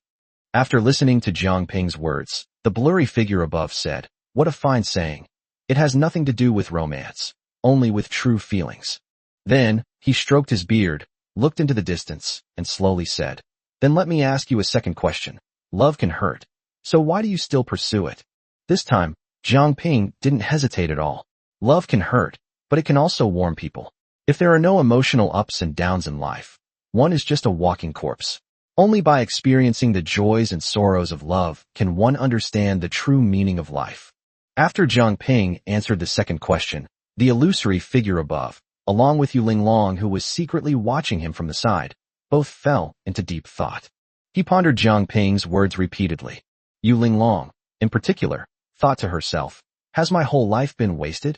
After listening to Jiang Ping's words, the blurry figure above said, What a fine saying. It has nothing to do with romance, only with true feelings. Then, he stroked his beard, looked into the distance, and slowly said, Then let me ask you a second question. Love can hurt. So why do you still pursue it? This time, Jiang Ping didn't hesitate at all. Love can hurt, but it can also warm people. If there are no emotional ups and downs in life, one is just a walking corpse. Only by experiencing the joys and sorrows of love can one understand the true meaning of life. After Jiang Ping answered the second question, the illusory figure above, along with Yu Linglong who was secretly watching him from the side, both fell into deep thought. He pondered Jiang Ping's words repeatedly. Yu Linglong, in particular, thought to herself, Has my whole life been wasted?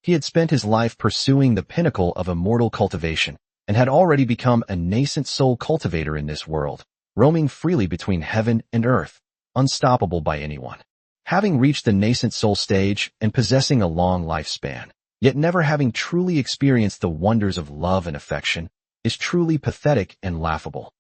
He had spent his life pursuing the pinnacle of immortal cultivation, and had already become a nascent soul cultivator in this world, roaming freely between heaven and earth, unstoppable by anyone. Having reached the nascent soul stage and possessing a long lifespan, yet never having truly experienced the wonders of love and affection, is truly pathetic and laughable.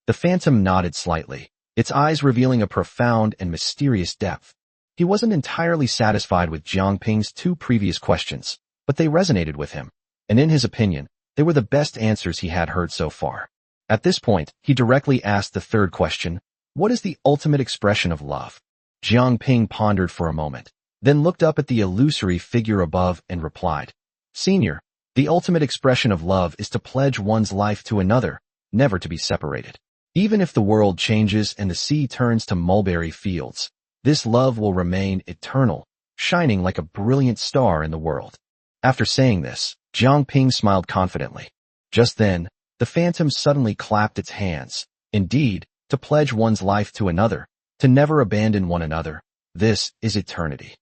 The phantom nodded slightly, its eyes revealing a profound and mysterious depth. He wasn't entirely satisfied with Jiang Ping's two previous questions, but they resonated with him, and in his opinion, they were the best answers he had heard so far. At this point, he directly asked the third question, What is the ultimate expression of love? Jiang Ping pondered for a moment, then looked up at the illusory figure above and replied, Senior, the ultimate expression of love is to pledge one's life to another, never to be separated. Even if the world changes and the sea turns to mulberry fields, this love will remain eternal, shining like a brilliant star in the world. After saying this, Jiang Ping smiled confidently. Just then, the phantom suddenly clapped its hands. Indeed, to pledge one's life to another, to never abandon one another, this is eternity.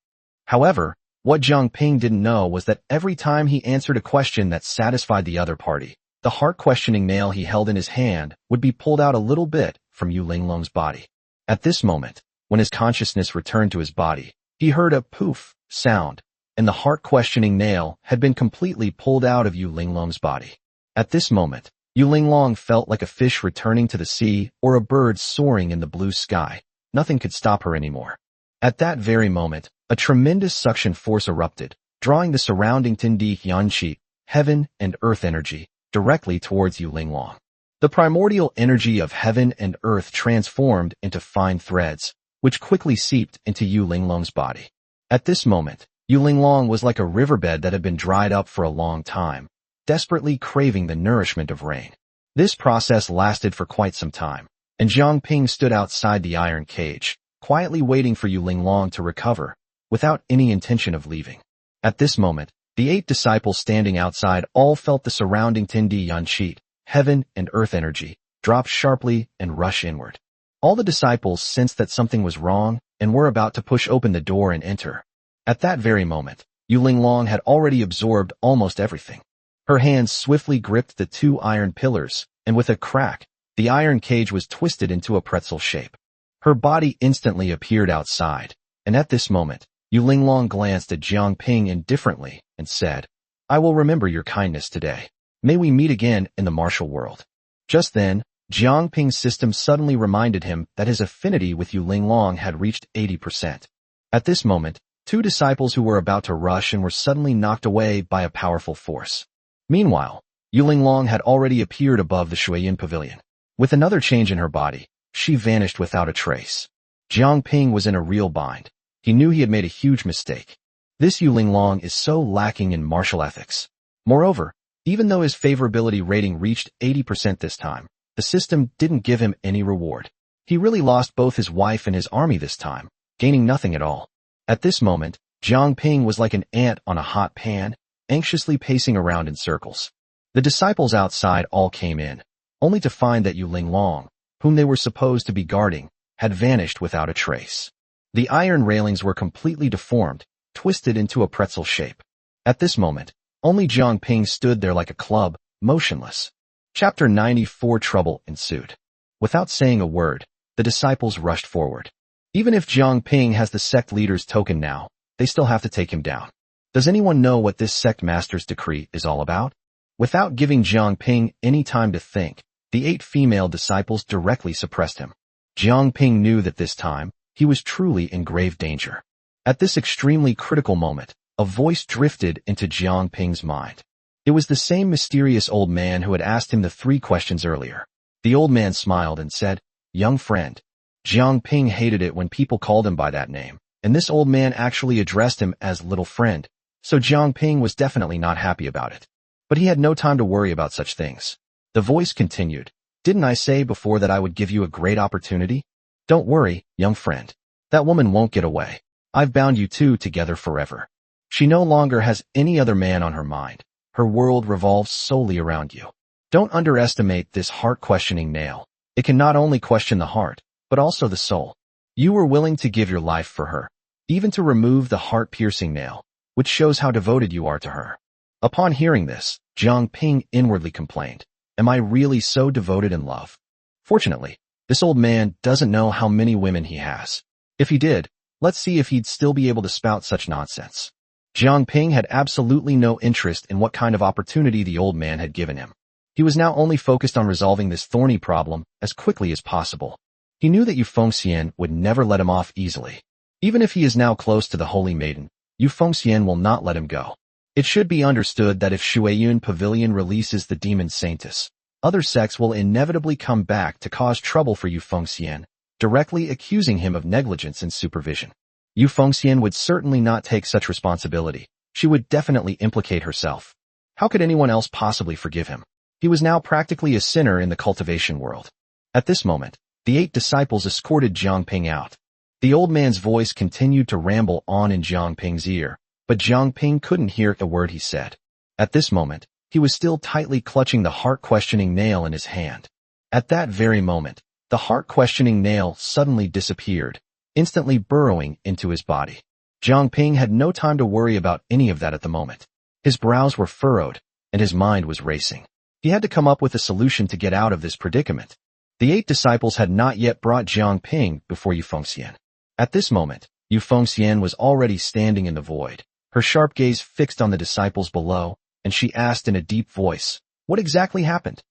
However, what Jiang Ping didn't know was that every time he answered a question that satisfied the other party, the heart-questioning nail he held in his hand would be pulled out a little bit from Yu Linglong's body. At this moment, when his consciousness returned to his body, he heard a poof sound, and the heart-questioning nail had been completely pulled out of Yu Linglong's body. At this moment, Yu Linglong felt like a fish returning to the sea or a bird soaring in the blue sky. Nothing could stop her anymore. At that very moment, a tremendous suction force erupted, drawing the surrounding Tindi Yanqi, heaven and earth energy, directly towards Yu Linglong. The primordial energy of heaven and earth transformed into fine threads, which quickly seeped into Yu Linglong's body. At this moment, Yu Linglong was like a riverbed that had been dried up for a long time, desperately craving the nourishment of rain. This process lasted for quite some time, and Jiang Ping stood outside the iron cage, quietly waiting for Yu Linglong to recover, without any intention of leaving. At this moment, the 8 disciples standing outside all felt the surrounding Tindi Yanqi, heaven and earth energy, drop sharply and rush inward. All the disciples sensed that something was wrong and were about to push open the door and enter. At that very moment, Yu Linglong had already absorbed almost everything. Her hands swiftly gripped the 2 iron pillars, and with a crack, the iron cage was twisted into a pretzel shape. Her body instantly appeared outside, and at this moment, Yu Linglong glanced at Jiang Ping indifferently and said, "I will remember your kindness today. May we meet again in the martial world." Just then, Jiang Ping's system suddenly reminded him that his affinity with Yu Linglong had reached 80%. At this moment, 2 disciples who were about to rush and were suddenly knocked away by a powerful force. Meanwhile, Yu Linglong had already appeared above the Shuiyin pavilion. With another change in her body, she vanished without a trace. Jiang Ping was in a real bind. He knew he had made a huge mistake. This Yu Linglong is so lacking in martial ethics. Moreover, even though his favorability rating reached 80% this time, the system didn't give him any reward. He really lost both his wife and his army this time, gaining nothing at all. At this moment, Jiang Ping was like an ant on a hot pan, anxiously pacing around in circles. The disciples outside all came in, only to find that Yu Linglong, whom they were supposed to be guarding, had vanished without a trace. The iron railings were completely deformed, twisted into a pretzel shape. At this moment, only Jiang Ping stood there like a club, motionless. Chapter 94 Trouble ensued. Without saying a word, the disciples rushed forward. Even if Jiang Ping has the sect leader's token now, they still have to take him down. Does anyone know what this sect master's decree is all about? Without giving Jiang Ping any time to think, the 8 female disciples directly suppressed him. Jiang Ping knew that this time, he was truly in grave danger. At this extremely critical moment, a voice drifted into Jiang Ping's mind. It was the same mysterious old man who had asked him the 3 questions earlier. The old man smiled and said, "Young friend." Jiang Ping hated it when people called him by that name, and this old man actually addressed him as little friend, so Jiang Ping was definitely not happy about it. But he had no time to worry about such things. The voice continued, "Didn't I say before that I would give you a great opportunity? Don't worry, young friend. That woman won't get away. I've bound you 2 together forever. She no longer has any other man on her mind. Her world revolves solely around you. Don't underestimate this heart-questioning nail. It can not only question the heart, but also the soul. You were willing to give your life for her, even to remove the heart-piercing nail, which shows how devoted you are to her." Upon hearing this, Jiang Ping inwardly complained, "Am I really so devoted in love?" Fortunately, this old man doesn't know how many women he has. If he did, let's see if he'd still be able to spout such nonsense. Jiang Ping had absolutely no interest in what kind of opportunity the old man had given him. He was now only focused on resolving this thorny problem as quickly as possible. He knew that Yu Fengxian would never let him off easily. Even if he is now close to the Holy Maiden, Yu Fengxian will not let him go. It should be understood that if Shuiyin Pavilion releases the demon Saintess, other sects will inevitably come back to cause trouble for Yu Fengxian, directly accusing him of negligence and supervision. Yu Fengxian would certainly not take such responsibility. She would definitely implicate herself. How could anyone else possibly forgive him? He was now practically a sinner in the cultivation world. At this moment, the 8 disciples escorted Jiang Ping out. The old man's voice continued to ramble on in Jiang Ping's ear, but Jiang Ping couldn't hear a word he said. At this moment, he was still tightly clutching the heart-questioning nail in his hand. At that very moment, the heart-questioning nail suddenly disappeared, instantly burrowing into his body. Jiang Ping had no time to worry about any of that at the moment. His brows were furrowed, and his mind was racing. He had to come up with a solution to get out of this predicament. The 8 disciples had not yet brought Jiang Ping before Yu Fengxian. At this moment, Yu Fengxian was already standing in the void, her sharp gaze fixed on the disciples below, and she asked in a deep voice, "What exactly happened?"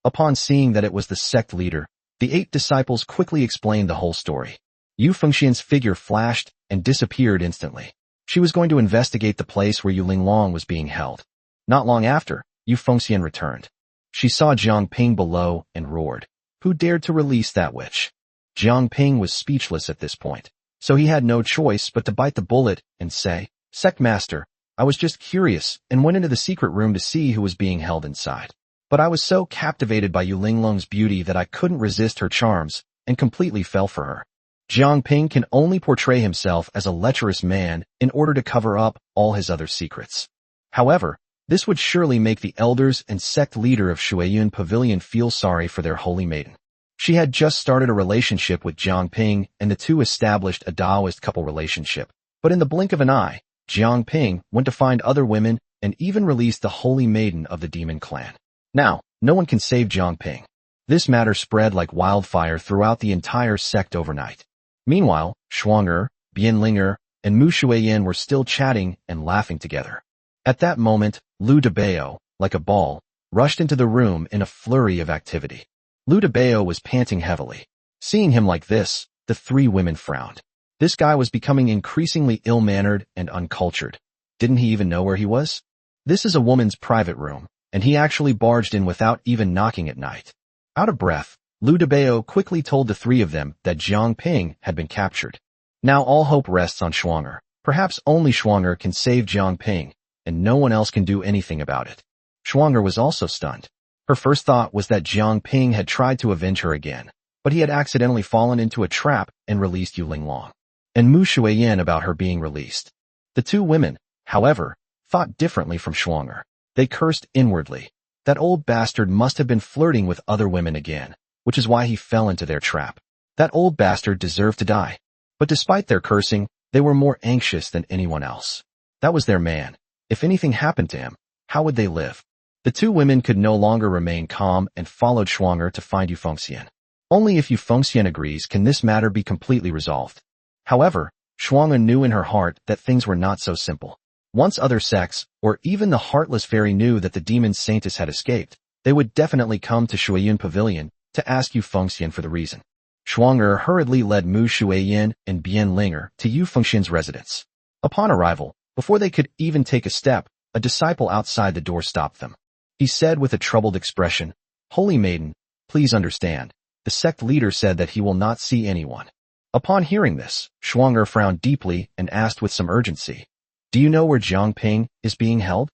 Upon seeing that it was the sect leader, the 8 disciples quickly explained the whole story. Yu Fengxian's figure flashed and disappeared instantly. She was going to investigate the place where Yu Linglong was being held. Not long after, Yu Fengxian returned. She saw Jiang Ping below and roared, "Who dared to release that witch?" Jiang Ping was speechless at this point, so he had no choice but to bite the bullet and say, "Sect Master, I was just curious and went into the secret room to see who was being held inside. But I was so captivated by Yu Linglong's beauty that I couldn't resist her charms and completely fell for her." Jiang Ping can only portray himself as a lecherous man in order to cover up all his other secrets. However, this would surely make the elders and sect leader of Shuiyun Pavilion feel sorry for their holy maiden. She had just started a relationship with Jiang Ping, and the two established a Taoist couple relationship. But in the blink of an eye, Jiang Ping went to find other women and even released the holy maiden of the demon clan. Now, no one can save Jiang Ping. This matter spread like wildfire throughout the entire sect overnight. Meanwhile, Shuang'er, Bianlinger, and Mu Shuiyan were still chatting and laughing together. At that moment, Lu Debao, like a ball, rushed into the room in a flurry of activity. Lu Debao was panting heavily. Seeing him like this, the three women frowned. This guy was becoming increasingly ill-mannered and uncultured. Didn't he even know where he was? This is a woman's private room, and he actually barged in without even knocking at night. Out of breath, Lu Debao quickly told the three of them that Jiang Ping had been captured. Now all hope rests on Shuang'er. Perhaps only Shuang'er can save Jiang Ping, and no one else can do anything about it. Shuang'er was also stunned. Her first thought was that Jiang Ping had tried to avenge her again, but he had accidentally fallen into a trap and released Yu Linglong. And Mu Shuiyan about her being released. The two women, however, thought differently from Shuang'er. They cursed inwardly. That old bastard must have been flirting with other women again, which is why he fell into their trap. That old bastard deserved to die. But despite their cursing, they were more anxious than anyone else. That was their man. If anything happened to him, how would they live? The two women could no longer remain calm and followed Shuang'er to find Yu Fengxian. Only if Yu Fengxian agrees can this matter be completely resolved. However, Shuang'er knew in her heart that things were not so simple. Once other sects, or even the Heartless Fairy knew that the demon Saintess had escaped, they would definitely come to Shuiyun Pavilion to ask Yu Fengxian for the reason. Shuang'er hurriedly led Mu Shuiyan and Bianlinger to Yu Fengxian's residence. Upon arrival, before they could even take a step, a disciple outside the door stopped them. He said with a troubled expression, "Holy Maiden, please understand. The sect leader said that he will not see anyone." Upon hearing this, Shuang'er frowned deeply and asked with some urgency, "Do you know where Jiang Ping is being held?"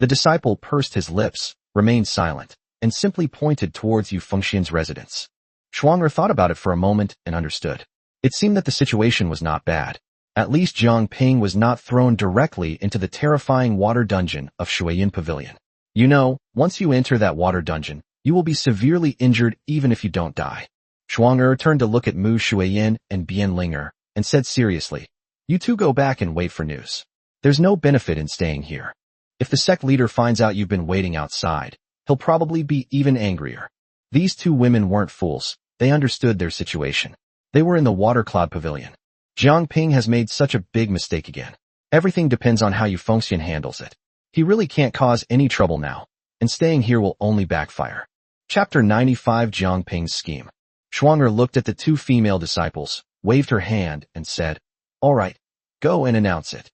The disciple pursed his lips, remained silent, and simply pointed towards Yu Fengxian's residence. Shuang'er thought about it for a moment and understood. It seemed that the situation was not bad. At least Jiang Ping was not thrown directly into the terrifying water dungeon of Shuiyun Pavilion. You know, once you enter that water dungeon, you will be severely injured even if you don't die. Shuang'er turned to look at Mu Shuiyan and Bianlinger and said seriously, "You two go back and wait for news. There's no benefit in staying here. If the sect leader finds out you've been waiting outside, he'll probably be even angrier." These two women weren't fools. They understood their situation. They were in the Water Cloud Pavilion. Jiang Ping has made such a big mistake again. Everything depends on how Yu Fengxian handles it. He really can't cause any trouble now, and staying here will only backfire. Chapter 95 Jiang Ping's Scheme. Shuang'er looked at the two female disciples, waved her hand, and said, "All right, go and announce it."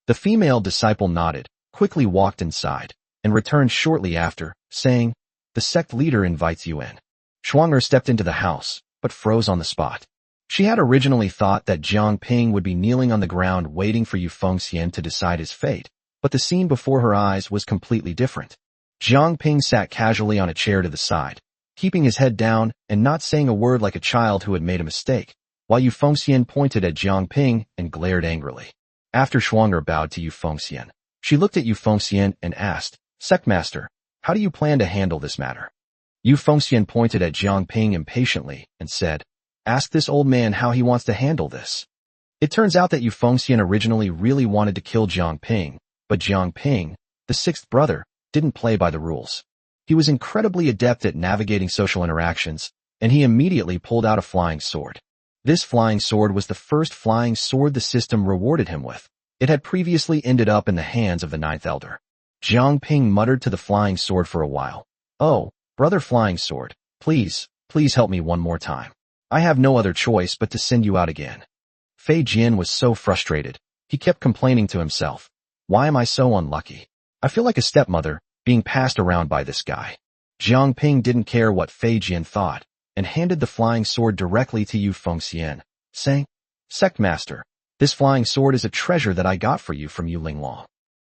The female disciple nodded, quickly walked inside, and returned shortly after, saying, "The sect leader invites you in." Shuang'er stepped into the house, but froze on the spot. She had originally thought that Jiang Ping would be kneeling on the ground waiting for Yu Fengxian to decide his fate, but the scene before her eyes was completely different. Jiang Ping sat casually on a chair to the side, keeping his head down and not saying a word like a child who had made a mistake, while Yu Fengxian pointed at Jiang Ping and glared angrily. After Shuang'er bowed to Yu Fengxian, she looked at Yu Fengxian and asked, "Sect Master, how do you plan to handle this matter?" Yu Fengxian pointed at Jiang Ping impatiently and said, "Ask this old man how he wants to handle this." It turns out that Yu Fengxian originally really wanted to kill Jiang Ping, but Jiang Ping, the sixth brother, didn't play by the rules. He was incredibly adept at navigating social interactions, and he immediately pulled out a flying sword. This flying sword was the first flying sword the system rewarded him with. It had previously ended up in the hands of the ninth elder. Jiang Ping muttered to the flying sword for a while. "Oh, brother flying sword, please help me one more time. I have no other choice but to send you out again." Fei Jian was so frustrated. He kept complaining to himself, "Why am I so unlucky? I feel like a stepmother, being passed around by this guy." Jiang Ping didn't care what Fei Jian thought. and handed the flying sword directly to Yu Fengxian, saying, "Sect Master, this flying sword is a treasure that I got for you from Yu Linglong.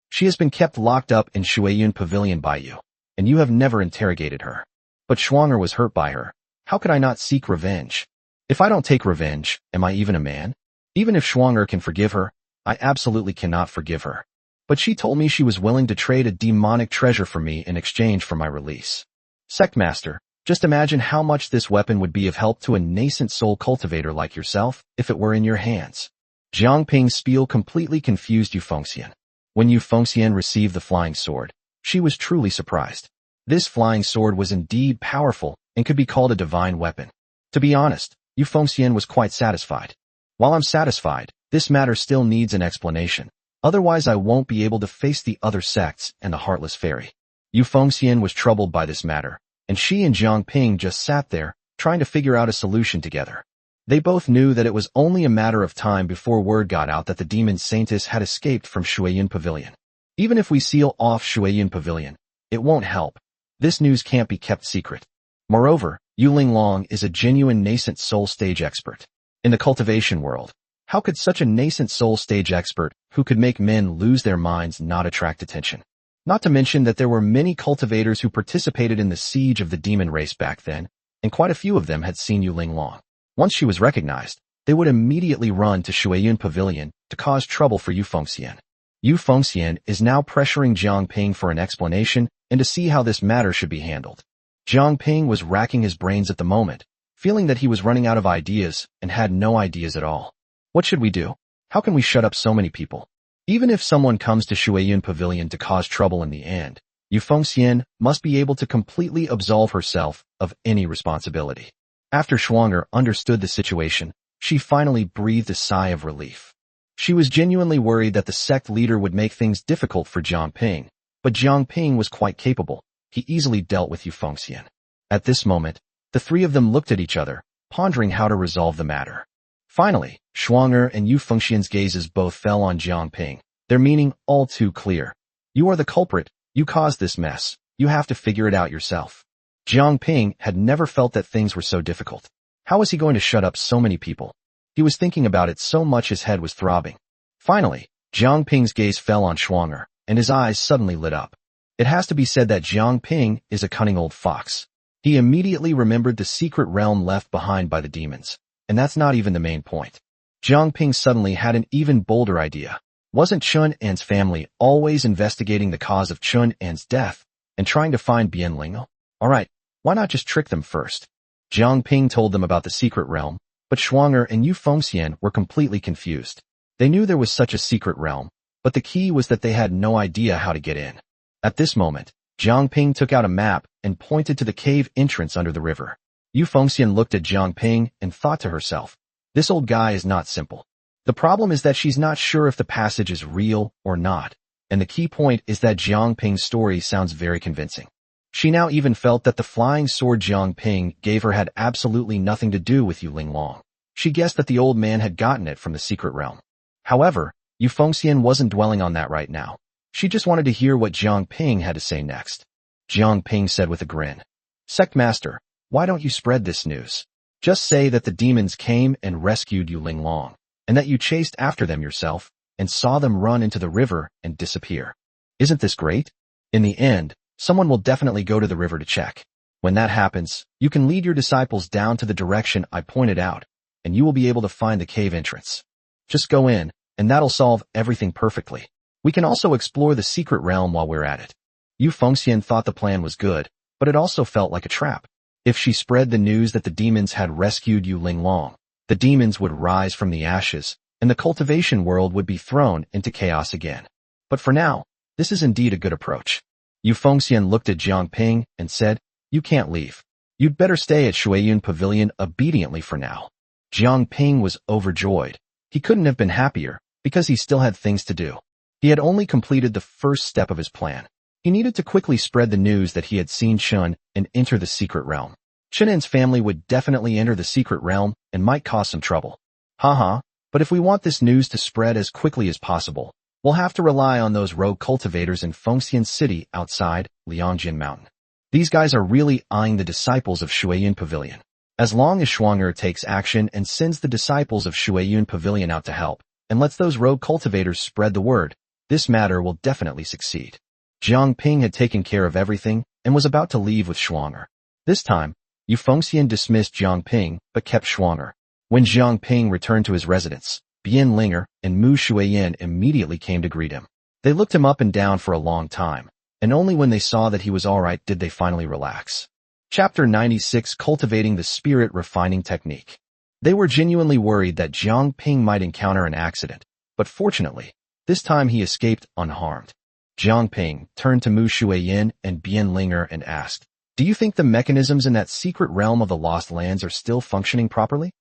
She has been kept locked up in Shuiyun Pavilion by you, and you have never interrogated her. But Schwanger was hurt by her. How could I not seek revenge? If I don't take revenge, am I even a man? Even if Schwanger can forgive her, I absolutely cannot forgive her. But she told me she was willing to trade a demonic treasure for me in exchange for my release. Sect Master, just imagine how much this weapon would be of help to a nascent soul cultivator like yourself if it were in your hands." Jiang Ping's spiel completely confused Yu Fengxian. When Yu Fengxian received the flying sword, she was truly surprised. This flying sword was indeed powerful and could be called a divine weapon. To be honest, Yu Fengxian was quite satisfied. While I'm satisfied, this matter still needs an explanation. Otherwise I won't be able to face the other sects and the Heartless Fairy. Yu Fengxian was troubled by this matter, and she and Jiang Ping just sat there, trying to figure out a solution together. They both knew that it was only a matter of time before word got out that the demon Saintess had escaped from Shuiyun Pavilion. Even if we seal off Shuiyun Pavilion, it won't help. This news can't be kept secret. Moreover, Yu Linglong is a genuine nascent soul stage expert. In the cultivation world, how could such a nascent soul stage expert, who could make men lose their minds, not attract attention? Not to mention that there were many cultivators who participated in the siege of the demon race back then, and quite a few of them had seen Yu Linglong. Once she was recognized, they would immediately run to Shuiyun Pavilion to cause trouble for Yu Fengxian. Yu Fengxian is now pressuring Jiang Ping for an explanation and to see how this matter should be handled. Jiang Ping was racking his brains at the moment, feeling that he was running out of ideas and had no ideas at all. What should we do? How can we shut up so many people? Even if someone comes to Shuiyun Pavilion to cause trouble in the end, Yu Fengxian must be able to completely absolve herself of any responsibility. After Schwanger understood the situation, she finally breathed a sigh of relief. She was genuinely worried that the sect leader would make things difficult for Jiang Ping, but Jiang Ping was quite capable. He easily dealt with Yu Fengxian. At this moment, the three of them looked at each other, pondering how to resolve the matter. Finally, Schwanger and Yu Fengxian's gazes both fell on Jiang Ping, their meaning all too clear. You are the culprit, you caused this mess, you have to figure it out yourself. Jiang Ping had never felt that things were so difficult. How was he going to shut up so many people? He was thinking about it so much his head was throbbing. Finally, Jiang Ping's gaze fell on Schwanger, and his eyes suddenly lit up. It has to be said that Jiang Ping is a cunning old fox. He immediately remembered the secret realm left behind by the demons, and that's not even the main point. Jiang Ping suddenly had an even bolder idea. Wasn't Chun An's family always investigating the cause of Chun An's death and trying to find Bian Lingo? Alright, why not just trick them first? Jiang Ping told them about the secret realm, but Schwanger and Yu Fengxian were completely confused. They knew there was such a secret realm, but the key was that they had no idea how to get in. At this moment, Jiang Ping took out a map and pointed to the cave entrance under the river. Yu Fengxian looked at Jiang Ping and thought to herself, this old guy is not simple. The problem is that she's not sure if the passage is real or not, and the key point is that Jiang Ping's story sounds very convincing. She now even felt that the flying sword Jiang Ping gave her had absolutely nothing to do with Yu Linglong. She guessed that the old man had gotten it from the secret realm. However, Yu Fengxian wasn't dwelling on that right now. She just wanted to hear what Jiang Ping had to say next. Jiang Ping said with a grin, Sect Master, why don't you spread this news? Just say that the demons came and rescued Yu Linglong, and that you chased after them yourself and saw them run into the river and disappear. Isn't this great? In the end, someone will definitely go to the river to check. When that happens, you can lead your disciples down to the direction I pointed out, and you will be able to find the cave entrance. Just go in, and that'll solve everything perfectly. We can also explore the secret realm while we're at it. Yu Fengxian thought the plan was good, but it also felt like a trap. If she spread the news that the demons had rescued Yu Linglong, the demons would rise from the ashes, and the cultivation world would be thrown into chaos again. But for now, this is indeed a good approach. Yu Fengxian looked at Jiang Ping and said, you can't leave. You'd better stay at Shuiyun Pavilion obediently for now. Jiang Ping was overjoyed. He couldn't have been happier, because he still had things to do. He had only completed the first step of his plan. He needed to quickly spread the news that he had seen Chun and enter the secret realm. Chunan's family would definitely enter the secret realm and might cause some trouble. But if we want this news to spread as quickly as possible, we'll have to rely on those rogue cultivators in Fengxian City outside Liangjin Mountain. These guys are really eyeing the disciples of Shuiyun Pavilion. As long as Shuang'er takes action and sends the disciples of Shueyun Pavilion out to help, and lets those rogue cultivators spread the word, this matter will definitely succeed. Jiang Ping had taken care of everything and was about to leave with Shuang'er. This time, Yu Fengxian dismissed Jiang Ping but kept Shuang'er. When Jiang Ping returned to his residence, Bian Linger and Mu Shuiyin immediately came to greet him. They looked him up and down for a long time, and only when they saw that he was alright did they finally relax. Chapter 96: Cultivating the Spirit Refining Technique. They were genuinely worried that Jiang Ping might encounter an accident, but fortunately, this time he escaped unharmed. Jiang Ping turned to Mu Shuiyin and Bian Linger and asked, "Do you think the mechanisms in that secret realm of the Lost Lands are still functioning properly?"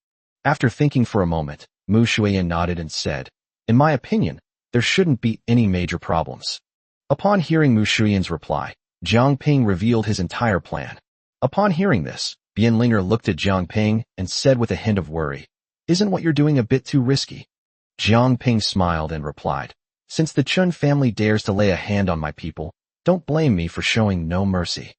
After thinking for a moment, Mu Shuiyin nodded and said, "In my opinion, there shouldn't be any major problems." Upon hearing Mu Shuiyin's reply, Jiang Ping revealed his entire plan. Upon hearing this, Bian Linger looked at Jiang Ping and said with a hint of worry, "Isn't what you're doing a bit too risky?" Jiang Ping smiled and replied, "Since the Chun family dares to lay a hand on my people, don't blame me for showing no mercy.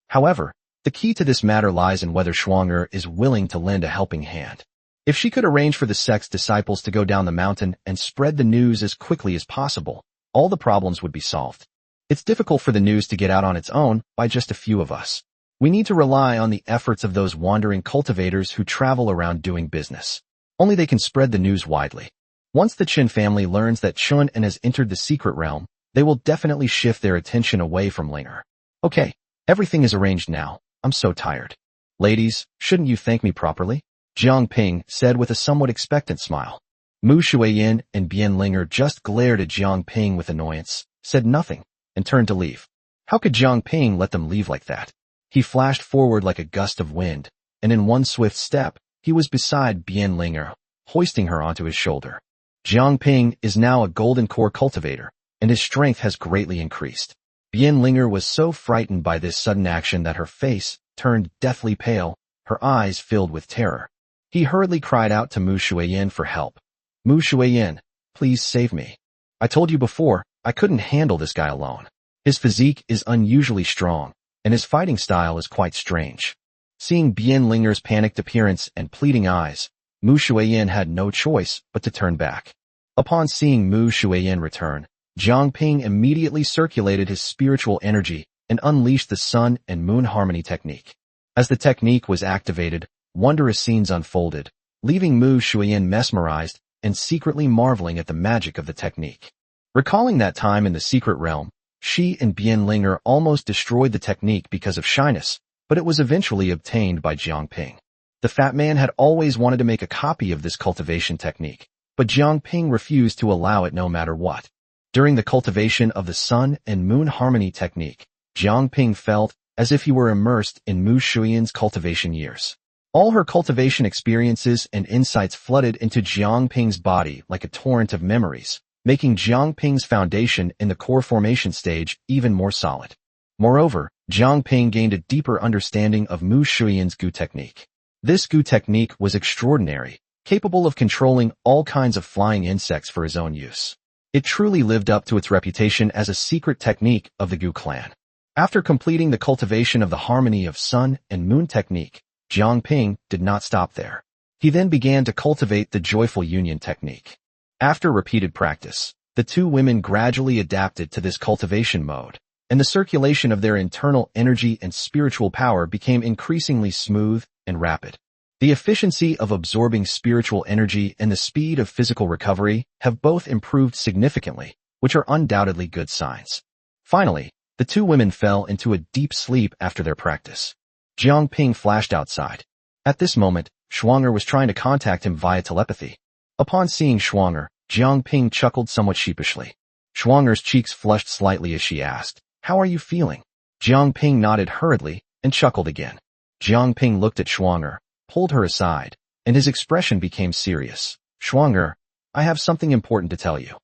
However, the key to this matter lies in whether Shuang'er is willing to lend a helping hand. If she could arrange for the sect's disciples to go down the mountain and spread the news as quickly as possible, all the problems would be solved. It's difficult for the news to get out on its own by just a few of us. We need to rely on the efforts of those wandering cultivators who travel around doing business. Only they can spread the news widely. Once the Qin family learns that Chun and has entered the secret realm, they will definitely shift their attention away from Linger. Okay, everything is arranged now. I'm so tired. Ladies, shouldn't you thank me properly?" Jiang Ping said with a somewhat expectant smile. Mu Shuiyin and Bian Linger just glared at Jiang Ping with annoyance, said nothing, and turned to leave. How could Jiang Ping let them leave like that? He flashed forward like a gust of wind, and in one swift step, he was beside Bian Linger, hoisting her onto his shoulder. Jiang Ping is now a golden core cultivator, and his strength has greatly increased. Bian Linger was so frightened by this sudden action that her face turned deathly pale, her eyes filled with terror. He hurriedly cried out to Mu Shuiyin for help. "Mu Shuiyin, please save me. I told you before, I couldn't handle this guy alone. His physique is unusually strong, and his fighting style is quite strange." Seeing Bian Linger's panicked appearance and pleading eyes, Mu Shuiyin had no choice but to turn back. Upon seeing Mu Shuiyin return, Jiang Ping immediately circulated his spiritual energy and unleashed the Sun and Moon Harmony technique. As the technique was activated, wondrous scenes unfolded, leaving Mu Shuiyin mesmerized and secretly marveling at the magic of the technique. Recalling that time in the secret realm, she and Bian Linger almost destroyed the technique because of shyness, but it was eventually obtained by Jiang Ping. The fat man had always wanted to make a copy of this cultivation technique, but Jiang Ping refused to allow it no matter what. During the cultivation of the Sun and Moon Harmony technique, Jiang Ping felt as if he were immersed in Mu Shuiyin's cultivation years. All her cultivation experiences and insights flooded into Jiang Ping's body like a torrent of memories, making Jiang Ping's foundation in the core formation stage even more solid. Moreover, Jiang Ping gained a deeper understanding of Mu Shuiyin's Gu technique. This Gu technique was extraordinary, capable of controlling all kinds of flying insects for his own use. It truly lived up to its reputation as a secret technique of the Gu clan. After completing the cultivation of the harmony of Sun and Moon technique, Jiang Ping did not stop there. He then began to cultivate the Joyful Union technique. After repeated practice, the two women gradually adapted to this cultivation mode, and the circulation of their internal energy and spiritual power became increasingly smooth and rapid. The efficiency of absorbing spiritual energy and the speed of physical recovery have both improved significantly, which are undoubtedly good signs. Finally, the two women fell into a deep sleep after their practice. Jiang Ping flashed outside. At this moment, Shuang'er was trying to contact him via telepathy. Upon seeing Shuang'er, Jiang Ping chuckled somewhat sheepishly. Shuang'er's cheeks flushed slightly as she asked, "How are you feeling?" Jiang Ping nodded hurriedly and chuckled again. Jiang Ping looked at Shuang'er, pulled her aside, and his expression became serious. "Shuang'er, I have something important to tell you."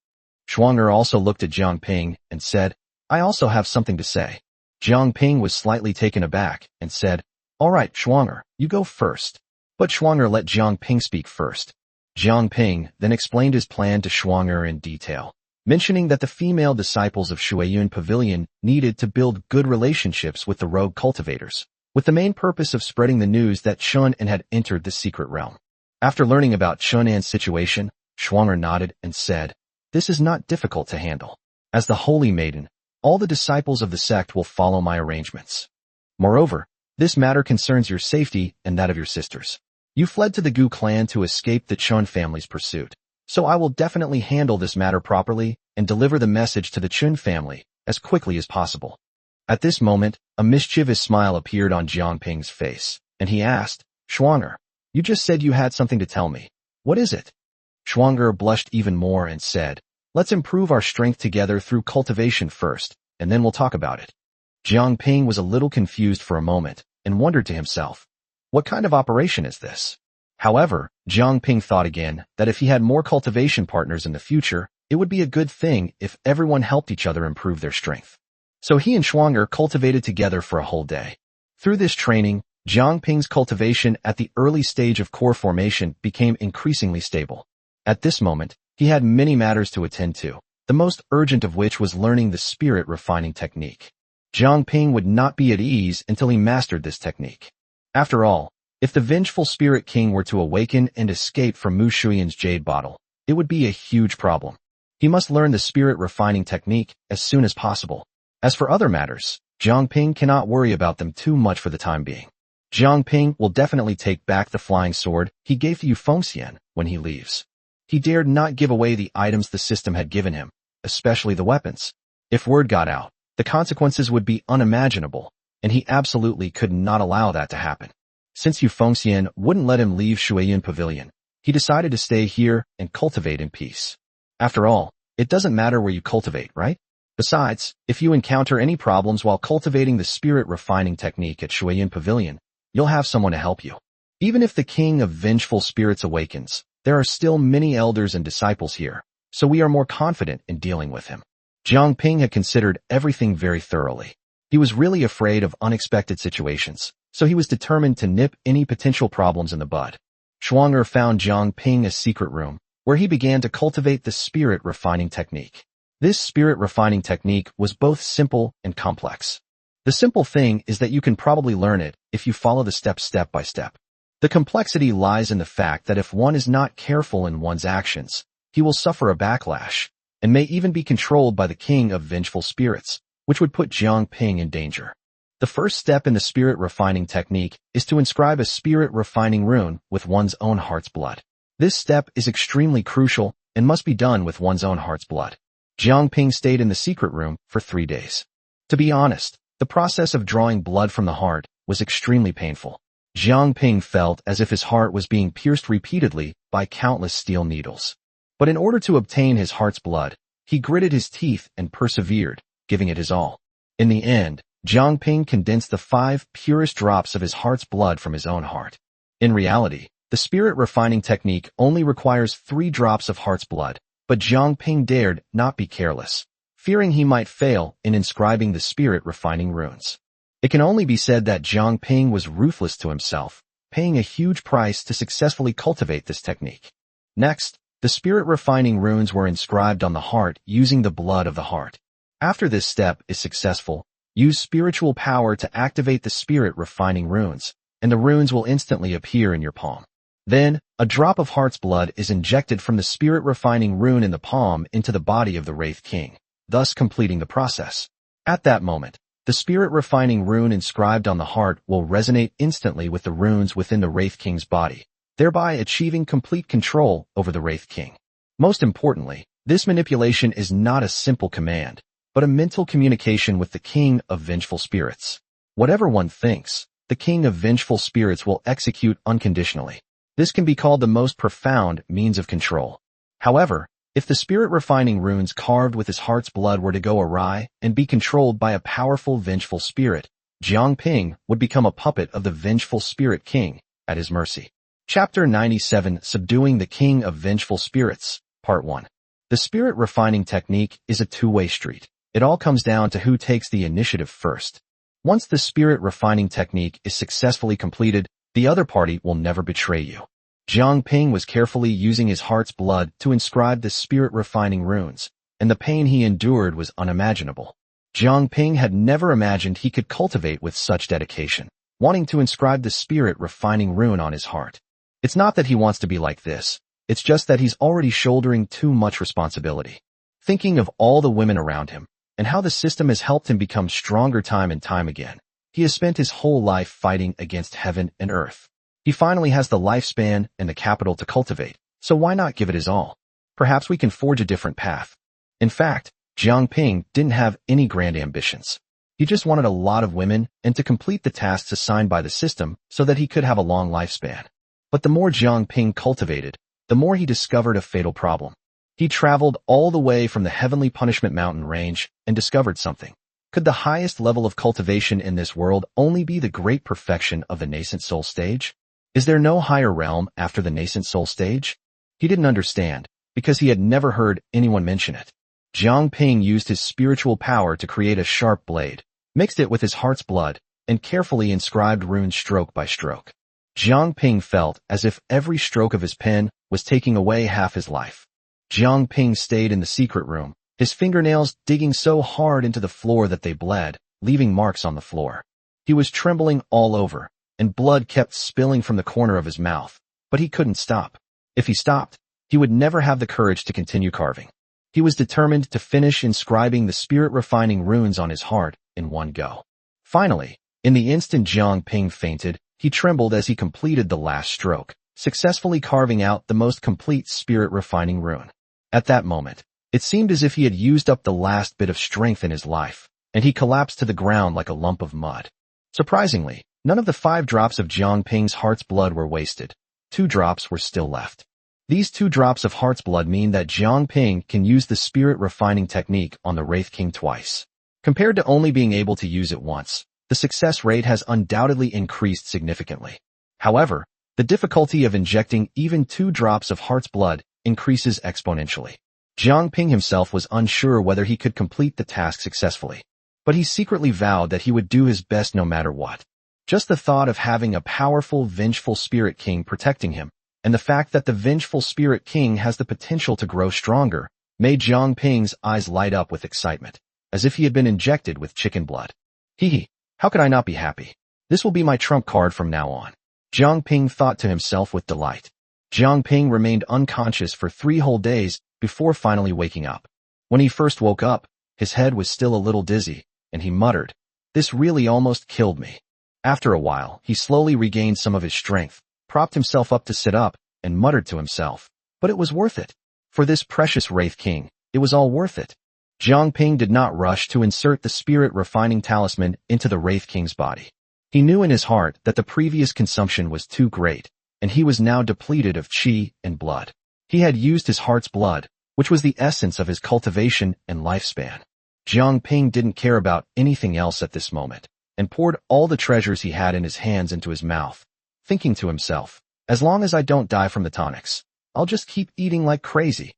Shuang'er also looked at Jiang Ping and said, "I also have something to say." Jiang Ping was slightly taken aback and said, "All right, Shuang'er, you go first." But Shuang'er let Jiang Ping speak first. Jiang Ping then explained his plan to Shuang'er in detail, mentioning that the female disciples of Shueyun Pavilion needed to build good relationships with the rogue cultivators, with the main purpose of spreading the news that Chun-An had entered the secret realm. After learning about Chun-An's situation, Schwanger nodded and said, "This is not difficult to handle. As the holy maiden, all the disciples of the sect will follow my arrangements. Moreover, this matter concerns your safety and that of your sisters. You fled to the Gu clan to escape the Chun family's pursuit, so I will definitely handle this matter properly and deliver the message to the Chun family as quickly as possible." At this moment, a mischievous smile appeared on Jiang Ping's face, and he asked, "Schwanger, you just said you had something to tell me. What is it?" Schwanger blushed even more and said, "Let's improve our strength together through cultivation first, and then we'll talk about it." Jiang Ping was a little confused for a moment and wondered to himself, what kind of operation is this? However, Jiang Ping thought again that if he had more cultivation partners in the future, it would be a good thing if everyone helped each other improve their strength. So he and Schwanger cultivated together for a whole day. Through this training, Jiang Ping's cultivation at the early stage of core formation became increasingly stable. At this moment, he had many matters to attend to, the most urgent of which was learning the spirit refining technique. Jiang Ping would not be at ease until he mastered this technique. After all, if the vengeful spirit king were to awaken and escape from Mu Shuyan's jade bottle, it would be a huge problem. He must learn the spirit refining technique as soon as possible. As for other matters, Jiang Ping cannot worry about them too much for the time being. Jiang Ping will definitely take back the flying sword he gave to Yu Fengxian when he leaves. He dared not give away the items the system had given him, especially the weapons. If word got out, the consequences would be unimaginable, and he absolutely could not allow that to happen. Since Yu Fengxian wouldn't let him leave Shuayan Pavilion, he decided to stay here and cultivate in peace. After all, it doesn't matter where you cultivate, right? Besides, if you encounter any problems while cultivating the spirit refining technique at Shuayan Pavilion, you'll have someone to help you. Even if the king of vengeful spirits awakens, there are still many elders and disciples here, so we are more confident in dealing with him. Jiang Ping had considered everything very thoroughly. He was really afraid of unexpected situations, so he was determined to nip any potential problems in the bud. Schwanger found Jiang Ping a secret room, where he began to cultivate the spirit refining technique. This spirit refining technique was both simple and complex. The simple thing is that you can probably learn it if you follow the steps step by step. The complexity lies in the fact that if one is not careful in one's actions, he will suffer a backlash, and may even be controlled by the king of vengeful spirits, which would put Jiang Ping in danger. The first step in the spirit refining technique is to inscribe a spirit refining rune with one's own heart's blood. This step is extremely crucial and must be done with one's own heart's blood. Jiang Ping stayed in the secret room for 3 days. To be honest, the process of drawing blood from the heart was extremely painful. Jiang Ping felt as if his heart was being pierced repeatedly by countless steel needles. But in order to obtain his heart's blood, he gritted his teeth and persevered, giving it his all. In the end, Jiang Ping condensed the 5 purest drops of his heart's blood from his own heart. In reality, the spirit refining technique only requires 3 drops of heart's blood, but Jiang Ping dared not be careless, fearing he might fail in inscribing the spirit refining runes. It can only be said that Jiang Ping was ruthless to himself, paying a huge price to successfully cultivate this technique. Next, the spirit refining runes were inscribed on the heart using the blood of the heart. After this step is successful, use spiritual power to activate the spirit refining runes, and the runes will instantly appear in your palm. Then, a drop of heart's blood is injected from the spirit refining rune in the palm into the body of the Wraith King, thus completing the process. At that moment, the spirit refining rune inscribed on the heart will resonate instantly with the runes within the Wraith King's body, thereby achieving complete control over the Wraith King. Most importantly, this manipulation is not a simple command, but a mental communication with the king of vengeful spirits. Whatever one thinks, the king of vengeful spirits will execute unconditionally. This can be called the most profound means of control. However, if the spirit refining runes carved with his heart's blood were to go awry and be controlled by a powerful vengeful spirit, Jiang Ping would become a puppet of the vengeful spirit king, at his mercy. Chapter 97, Subduing the King of Vengeful Spirits, Part 1. The spirit refining technique is a two-way street. It all comes down to who takes the initiative first. Once the spirit refining technique is successfully completed, the other party will never betray you. Jiang Ping was carefully using his heart's blood to inscribe the spirit refining runes, and the pain he endured was unimaginable. Jiang Ping had never imagined he could cultivate with such dedication. wanting to inscribe the spirit refining rune on his heart. It's not that he wants to be like this, it's just that he's already shouldering too much responsibility. Thinking of all the women around him, and how the system has helped him become stronger time and time again, he has spent his whole life fighting against heaven and earth. He finally has the lifespan and the capital to cultivate, so why not give it his all? Perhaps we can forge a different path. In fact, Jiang Ping didn't have any grand ambitions. He just wanted a lot of women and to complete the tasks assigned by the system so that he could have a long lifespan. But the more Jiang Ping cultivated, the more he discovered a fatal problem. He traveled all the way from the Heavenly Punishment Mountain range and discovered something. Could the highest level of cultivation in this world only be the great perfection of the nascent soul stage? Is there no higher realm after the nascent soul stage? He didn't understand, because he had never heard anyone mention it. Jiang Ping used his spiritual power to create a sharp blade, mixed it with his heart's blood, and carefully inscribed runes stroke by stroke. Jiang Ping felt as if every stroke of his pen was taking away half his life. Jiang Ping stayed in the secret room, his fingernails digging so hard into the floor that they bled, leaving marks on the floor. He was trembling all over, and blood kept spilling from the corner of his mouth, but he couldn't stop. If he stopped, he would never have the courage to continue carving. He was determined to finish inscribing the spirit-refining runes on his heart in one go. Finally, in the instant Jiang Ping fainted, he trembled as he completed the last stroke, successfully carving out the most complete spirit-refining rune. At that moment, it seemed as if he had used up the last bit of strength in his life, and he collapsed to the ground like a lump of mud. Surprisingly, none of the 5 drops of Jiang Ping's heart's blood were wasted. 2 drops were still left. These 2 drops of heart's blood mean that Jiang Ping can use the spirit refining technique on the Wraith King twice. Compared to only being able to use it once, the success rate has undoubtedly increased significantly. However, the difficulty of injecting even 2 drops of heart's blood increases exponentially. Jiang Ping himself was unsure whether he could complete the task successfully, but he secretly vowed that he would do his best no matter what. Just the thought of having a powerful, vengeful spirit king protecting him, and the fact that the vengeful spirit king has the potential to grow stronger, made Jiang Ping's eyes light up with excitement, as if he had been injected with chicken blood. Hee, how could I not be happy? This will be my trump card from now on. Jiang Ping thought to himself with delight. Jiang Ping remained unconscious for 3 whole days before finally waking up. When he first woke up, his head was still a little dizzy, and he muttered, "This really almost killed me." After a while, he slowly regained some of his strength, propped himself up to sit up, and muttered to himself, "But it was worth it. For this precious Wraith King, it was all worth it." Jiang Ping did not rush to insert the spirit-refining talisman into the Wraith King's body. He knew in his heart that the previous consumption was too great, and he was now depleted of qi and blood. He had used his heart's blood, which was the essence of his cultivation and lifespan. Jiang Ping didn't care about anything else at this moment, and poured all the treasures he had in his hands into his mouth, thinking to himself, "As long as I don't die from the tonics, I'll just keep eating like crazy."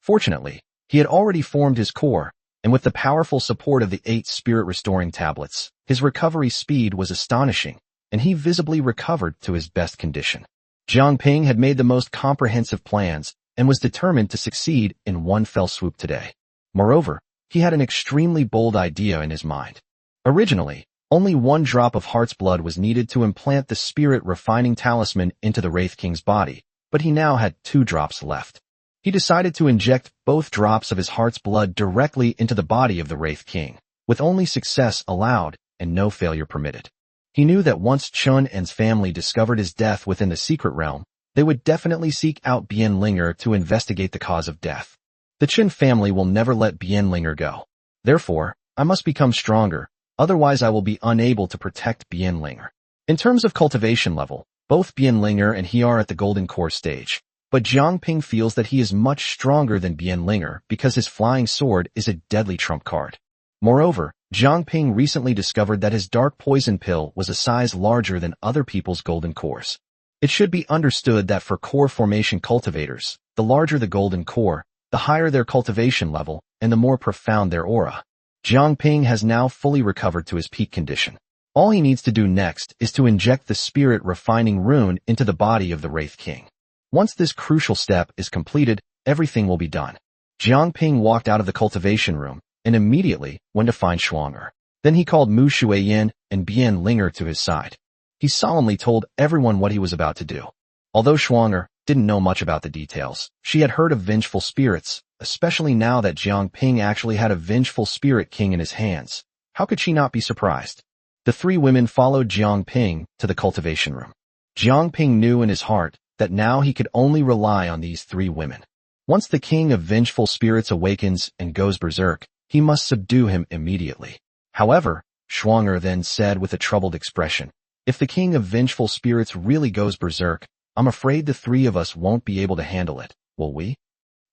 Fortunately, he had already formed his core, and with the powerful support of the 8 spirit-restoring tablets, his recovery speed was astonishing, and he visibly recovered to his best condition. Jiang Ping had made the most comprehensive plans and was determined to succeed in one fell swoop today. Moreover, he had an extremely bold idea in his mind. Originally, only 1 drop of heart's blood was needed to implant the spirit-refining talisman into the Wraith King's body, but he now had 2 drops left. He decided to inject both drops of his heart's blood directly into the body of the Wraith King, with only success allowed and no failure permitted. He knew that once Chun En's family discovered his death within the secret realm, they would definitely seek out Bien Linger to investigate the cause of death. The Chun family will never let Bien Linger go. Therefore, I must become stronger, otherwise I will be unable to protect Bien Linger. In terms of cultivation level, both Bien Linger and he are at the golden core stage, but Jiang Ping feels that he is much stronger than Bien Linger because his flying sword is a deadly trump card. Moreover, Jiang Ping recently discovered that his dark poison pill was a size larger than other people's golden cores. It should be understood that for core formation cultivators, the larger the golden core, the higher their cultivation level, and the more profound their aura. Jiang Ping has now fully recovered to his peak condition. All he needs to do next is to inject the spirit refining rune into the body of the Wraith King. Once this crucial step is completed, everything will be done. Jiang Ping walked out of the cultivation room, and immediately went to find Shuanger. Then he called Mu Shuiyin and Bien Linger to his side. He solemnly told everyone what he was about to do. Although Schwanger didn't know much about the details, she had heard of vengeful spirits, especially now that Jiang Ping actually had a vengeful spirit king in his hands. How could she not be surprised? The three women followed Jiang Ping to the cultivation room. Jiang Ping knew in his heart that now he could only rely on these three women. Once the king of vengeful spirits awakens and goes berserk, he must subdue him immediately. However, Schwanger then said with a troubled expression, "If the king of vengeful spirits really goes berserk, I'm afraid the three of us won't be able to handle it, will we?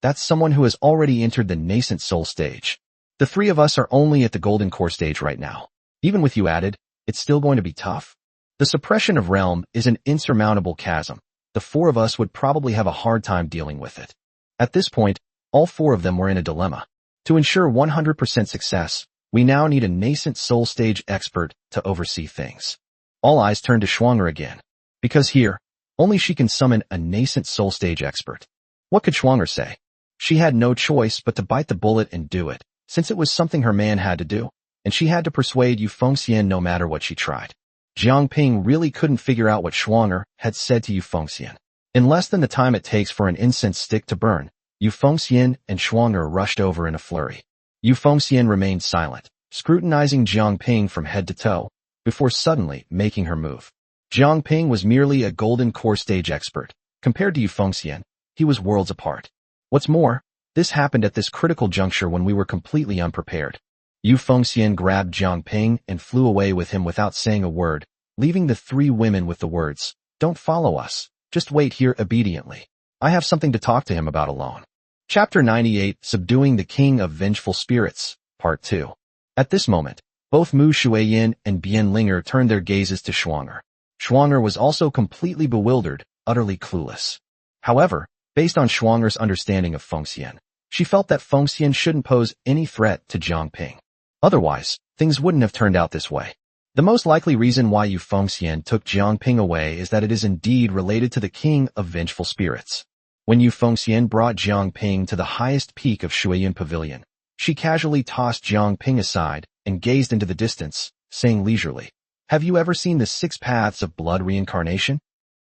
That's someone who has already entered the nascent soul stage. The three of us are only at the golden core stage right now. Even with you added, it's still going to be tough. The suppression of realm is an insurmountable chasm. The four of us would probably have a hard time dealing with it." At this point, all four of them were in a dilemma. To ensure 100% success, we now need a nascent soul stage expert to oversee things. All eyes turned to Schwanger again, because here, only she can summon a nascent soul stage expert. What could Schwanger say? She had no choice but to bite the bullet and do it, since it was something her man had to do, and she had to persuade Yu Fengxian no matter what she tried. Jiang Ping really couldn't figure out what Schwanger had said to Yu Fengxian. In less than the time it takes for an incense stick to burn, Yu Fengxian and Schwanger rushed over in a flurry. Yu Fengxian remained silent, scrutinizing Jiang Ping from head to toe, before suddenly making her move. Jiang Ping was merely a golden core stage expert. Compared to Yu Fengxian, he was worlds apart. What's more, this happened at this critical juncture when we were completely unprepared. Yu Fengxian grabbed Jiang Ping and flew away with him without saying a word, leaving the three women with the words, "Don't follow us, just wait here obediently. I have something to talk to him about alone." Chapter 98, Subduing the King of Vengeful Spirits, Part 2. At this moment, both Mu Shuiyin and Bian Linger turned their gazes to Schwanger. Schwanger was also completely bewildered, utterly clueless. However, based on Schwanger's understanding of Fengxian, she felt that Fengxian shouldn't pose any threat to Jiang Ping. Otherwise, things wouldn't have turned out this way. The most likely reason why Yu Fengxian took Jiang Ping away is that it is indeed related to the King of Vengeful Spirits. When Yu Fengxian brought Jiang Ping to the highest peak of Shuiyin Pavilion, she casually tossed Jiang Ping aside and gazed into the distance, saying leisurely, "Have you ever seen the 6 Paths of Blood Reincarnation?"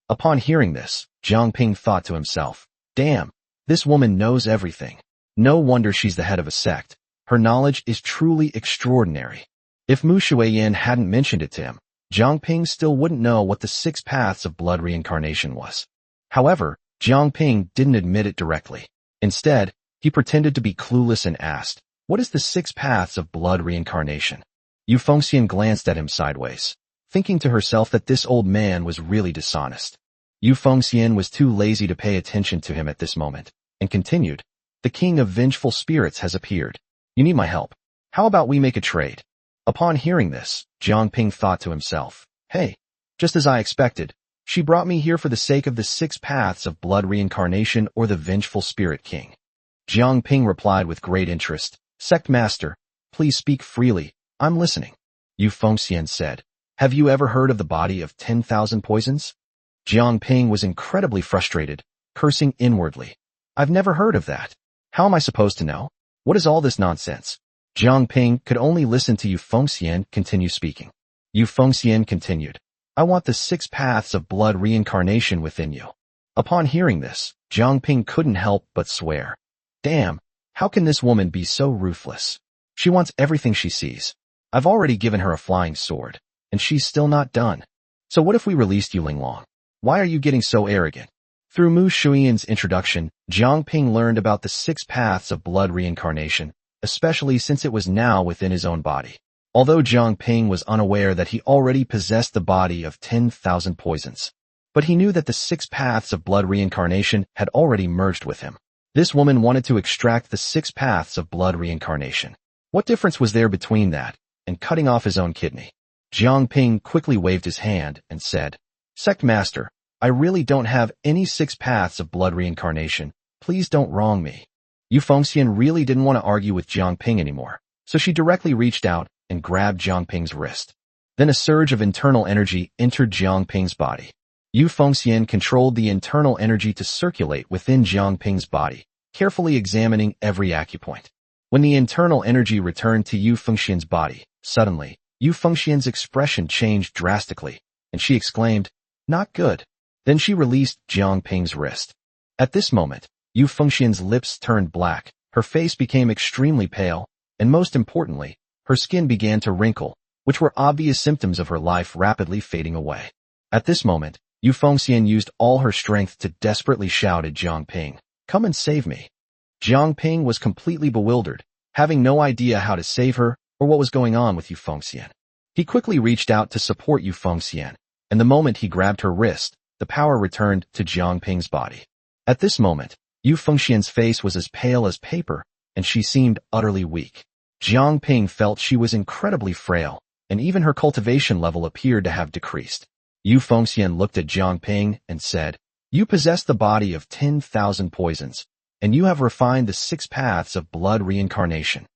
Upon hearing this, Jiang Ping thought to himself, "Damn, this woman knows everything. No wonder she's the head of a sect. Her knowledge is truly extraordinary." If Mu Shuiyin hadn't mentioned it to him, Jiang Ping still wouldn't know what the 6 Paths of Blood Reincarnation was. However, Jiang Ping didn't admit it directly. Instead, he pretended to be clueless and asked, "What is the 6 Paths of Blood Reincarnation?" Yu Fengxian glanced at him sideways, thinking to herself that this old man was really dishonest. Yu Fengxian was too lazy to pay attention to him at this moment, and continued, "The King of Vengeful Spirits has appeared. You need my help. How about we make a trade?" Upon hearing this, Jiang Ping thought to himself, "Hey, just as I expected, she brought me here for the sake of the 6 Paths of Blood Reincarnation or the Vengeful Spirit King." Jiang Ping replied with great interest, "Sect Master, please speak freely, I'm listening." Yu Fengxian said, "Have you ever heard of the body of 10,000 poisons?" Jiang Ping was incredibly frustrated, cursing inwardly. "I've never heard of that. How am I supposed to know? What is all this nonsense?" Jiang Ping could only listen to Yu Fengxian continue speaking. Yu Fengxian continued, "I want the 6 Paths of Blood Reincarnation within you." Upon hearing this, Jiang Ping couldn't help but swear. Damn, how can this woman be so ruthless? She wants everything she sees. I've already given her a flying sword, and she's still not done. So what if we released Yu Linglong? Why are you getting so arrogant? Through Mu Shuiyin's introduction, Jiang Ping learned about the 6 Paths of Blood Reincarnation, especially since it was now within his own body. Although Jiang Ping was unaware that he already possessed the body of 10,000 poisons, but he knew that the 6 Paths of Blood Reincarnation had already merged with him. This woman wanted to extract the 6 Paths of Blood Reincarnation. What difference was there between that and cutting off his own kidney? Jiang Ping quickly waved his hand and said, "Sect Master, I really don't have any 6 Paths of Blood Reincarnation. Please don't wrong me." Yu Fengxian really didn't want to argue with Jiang Ping anymore, so she directly reached out and grabbed Jiang Ping's wrist. Then a surge of internal energy entered Jiang Ping's body. Yu Fengxian controlled the internal energy to circulate within Jiang Ping's body, carefully examining every acupoint. When the internal energy returned to Yu Fengxian's body, suddenly, Yu Fengxian's expression changed drastically. and she exclaimed, "Not good." Then she released Jiang Ping's wrist. At this moment, Yu Fengxian's lips turned black, her face became extremely pale, and most importantly, her skin began to wrinkle, which were obvious symptoms of her life rapidly fading away. At this moment, Yu Fengxian used all her strength to desperately shout at Jiang Ping, "Come and save me." Jiang Ping was completely bewildered, having no idea how to save her or what was going on with Yu Fengxian. He quickly reached out to support Yu Fengxian, and the moment he grabbed her wrist, the power returned to Jiang Ping's body. At this moment, Yu Fengxian's face was as pale as paper, and she seemed utterly weak. Jiang Ping felt she was incredibly frail, and even her cultivation level appeared to have decreased. Yu Fengxian looked at Jiang Ping and said, "You possess the body of 10,000 poisons, and you have refined the 6 paths of blood reincarnation."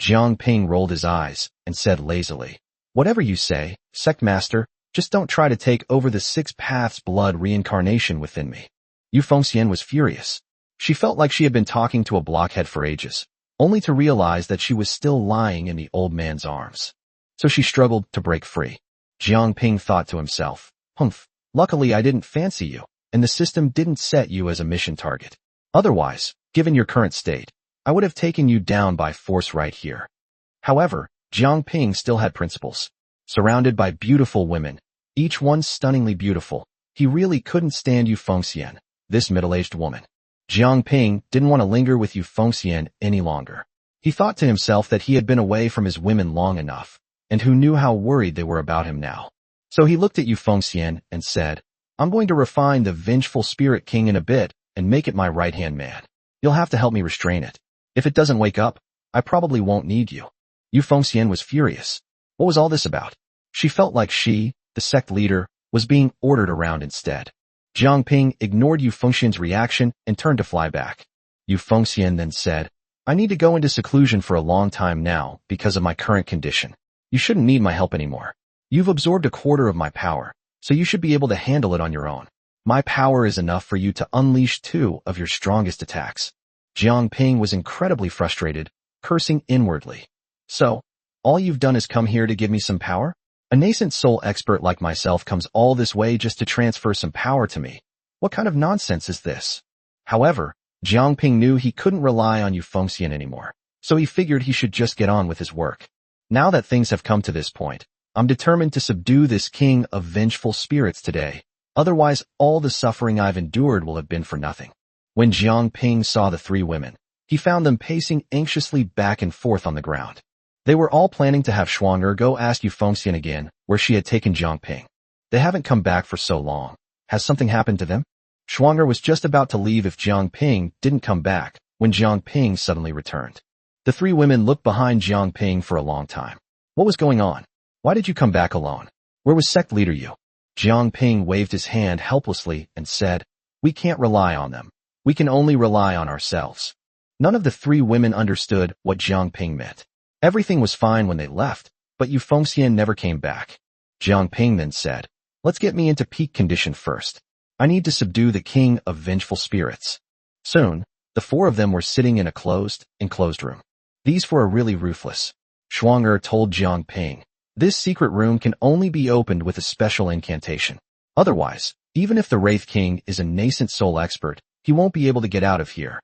Jiang Ping rolled his eyes and said lazily, "Whatever you say, sect master, just don't try to take over the 6 paths blood reincarnation within me." Yu Fengxian was furious. She felt like she had been talking to a blockhead for ages, only to realize that she was still lying in the old man's arms. So she struggled to break free. Jiang Ping thought to himself, "Humph, luckily I didn't fancy you, and the system didn't set you as a mission target. Otherwise, given your current state, I would have taken you down by force right here." However, Jiang Ping still had principles. Surrounded by beautiful women, each one stunningly beautiful, he really couldn't stand Yu Fengxian, this middle-aged woman. Jiang Ping didn't want to linger with Yu Fengxian any longer. He thought to himself that he had been away from his women long enough, and who knew how worried they were about him now. So he looked at Yu Fengxian and said, "I'm going to refine the vengeful spirit king in a bit and make it my right-hand man. You'll have to help me restrain it. If it doesn't wake up, I probably won't need you." Yu Fengxian was furious. What was all this about? She felt like she, the sect leader, was being ordered around instead. Jiang Ping ignored Yu Fengxian's reaction and turned to fly back. Yu Fengxian then said, "I need to go into seclusion for a long time now because of my current condition. You shouldn't need my help anymore. You've absorbed 1/4 of my power, so you should be able to handle it on your own. My power is enough for you to unleash 2 of your strongest attacks." Jiang Ping was incredibly frustrated, cursing inwardly. "So, all you've done is come here to give me some power? A nascent soul expert like myself comes all this way just to transfer some power to me. What kind of nonsense is this?" However, Jiang Ping knew he couldn't rely on Yu Fengxian anymore, so he figured he should just get on with his work. "Now that things have come to this point, I'm determined to subdue this king of vengeful spirits today. Otherwise, all the suffering I've endured will have been for nothing." When Jiang Ping saw the 3 women, he found them pacing anxiously back and forth on the ground. They were all planning to have Shuang'er go ask Yu Fengxian again where she had taken Jiang Ping. They haven't come back for so long. Has something happened to them? Shuang'er was just about to leave if Jiang Ping didn't come back when Jiang Ping suddenly returned. The 3 women looked behind Jiang Ping for a long time. What was going on? Why did you come back alone? Where was sect leader Yu? Jiang Ping waved his hand helplessly and said, "We can't rely on them. We can only rely on ourselves." None of the 3 women understood what Jiang Ping meant. Everything was fine when they left, but Yu Fengxian never came back. Jiang Ping then said, "Let's get me into peak condition first. I need to subdue the king of vengeful spirits." Soon, the 4 of them were sitting in a enclosed room. "These 4 are really ruthless," Shuang'er told Jiang Ping. "This secret room can only be opened with a special incantation. Otherwise, even if the Wraith King is a nascent soul expert, he won't be able to get out of here."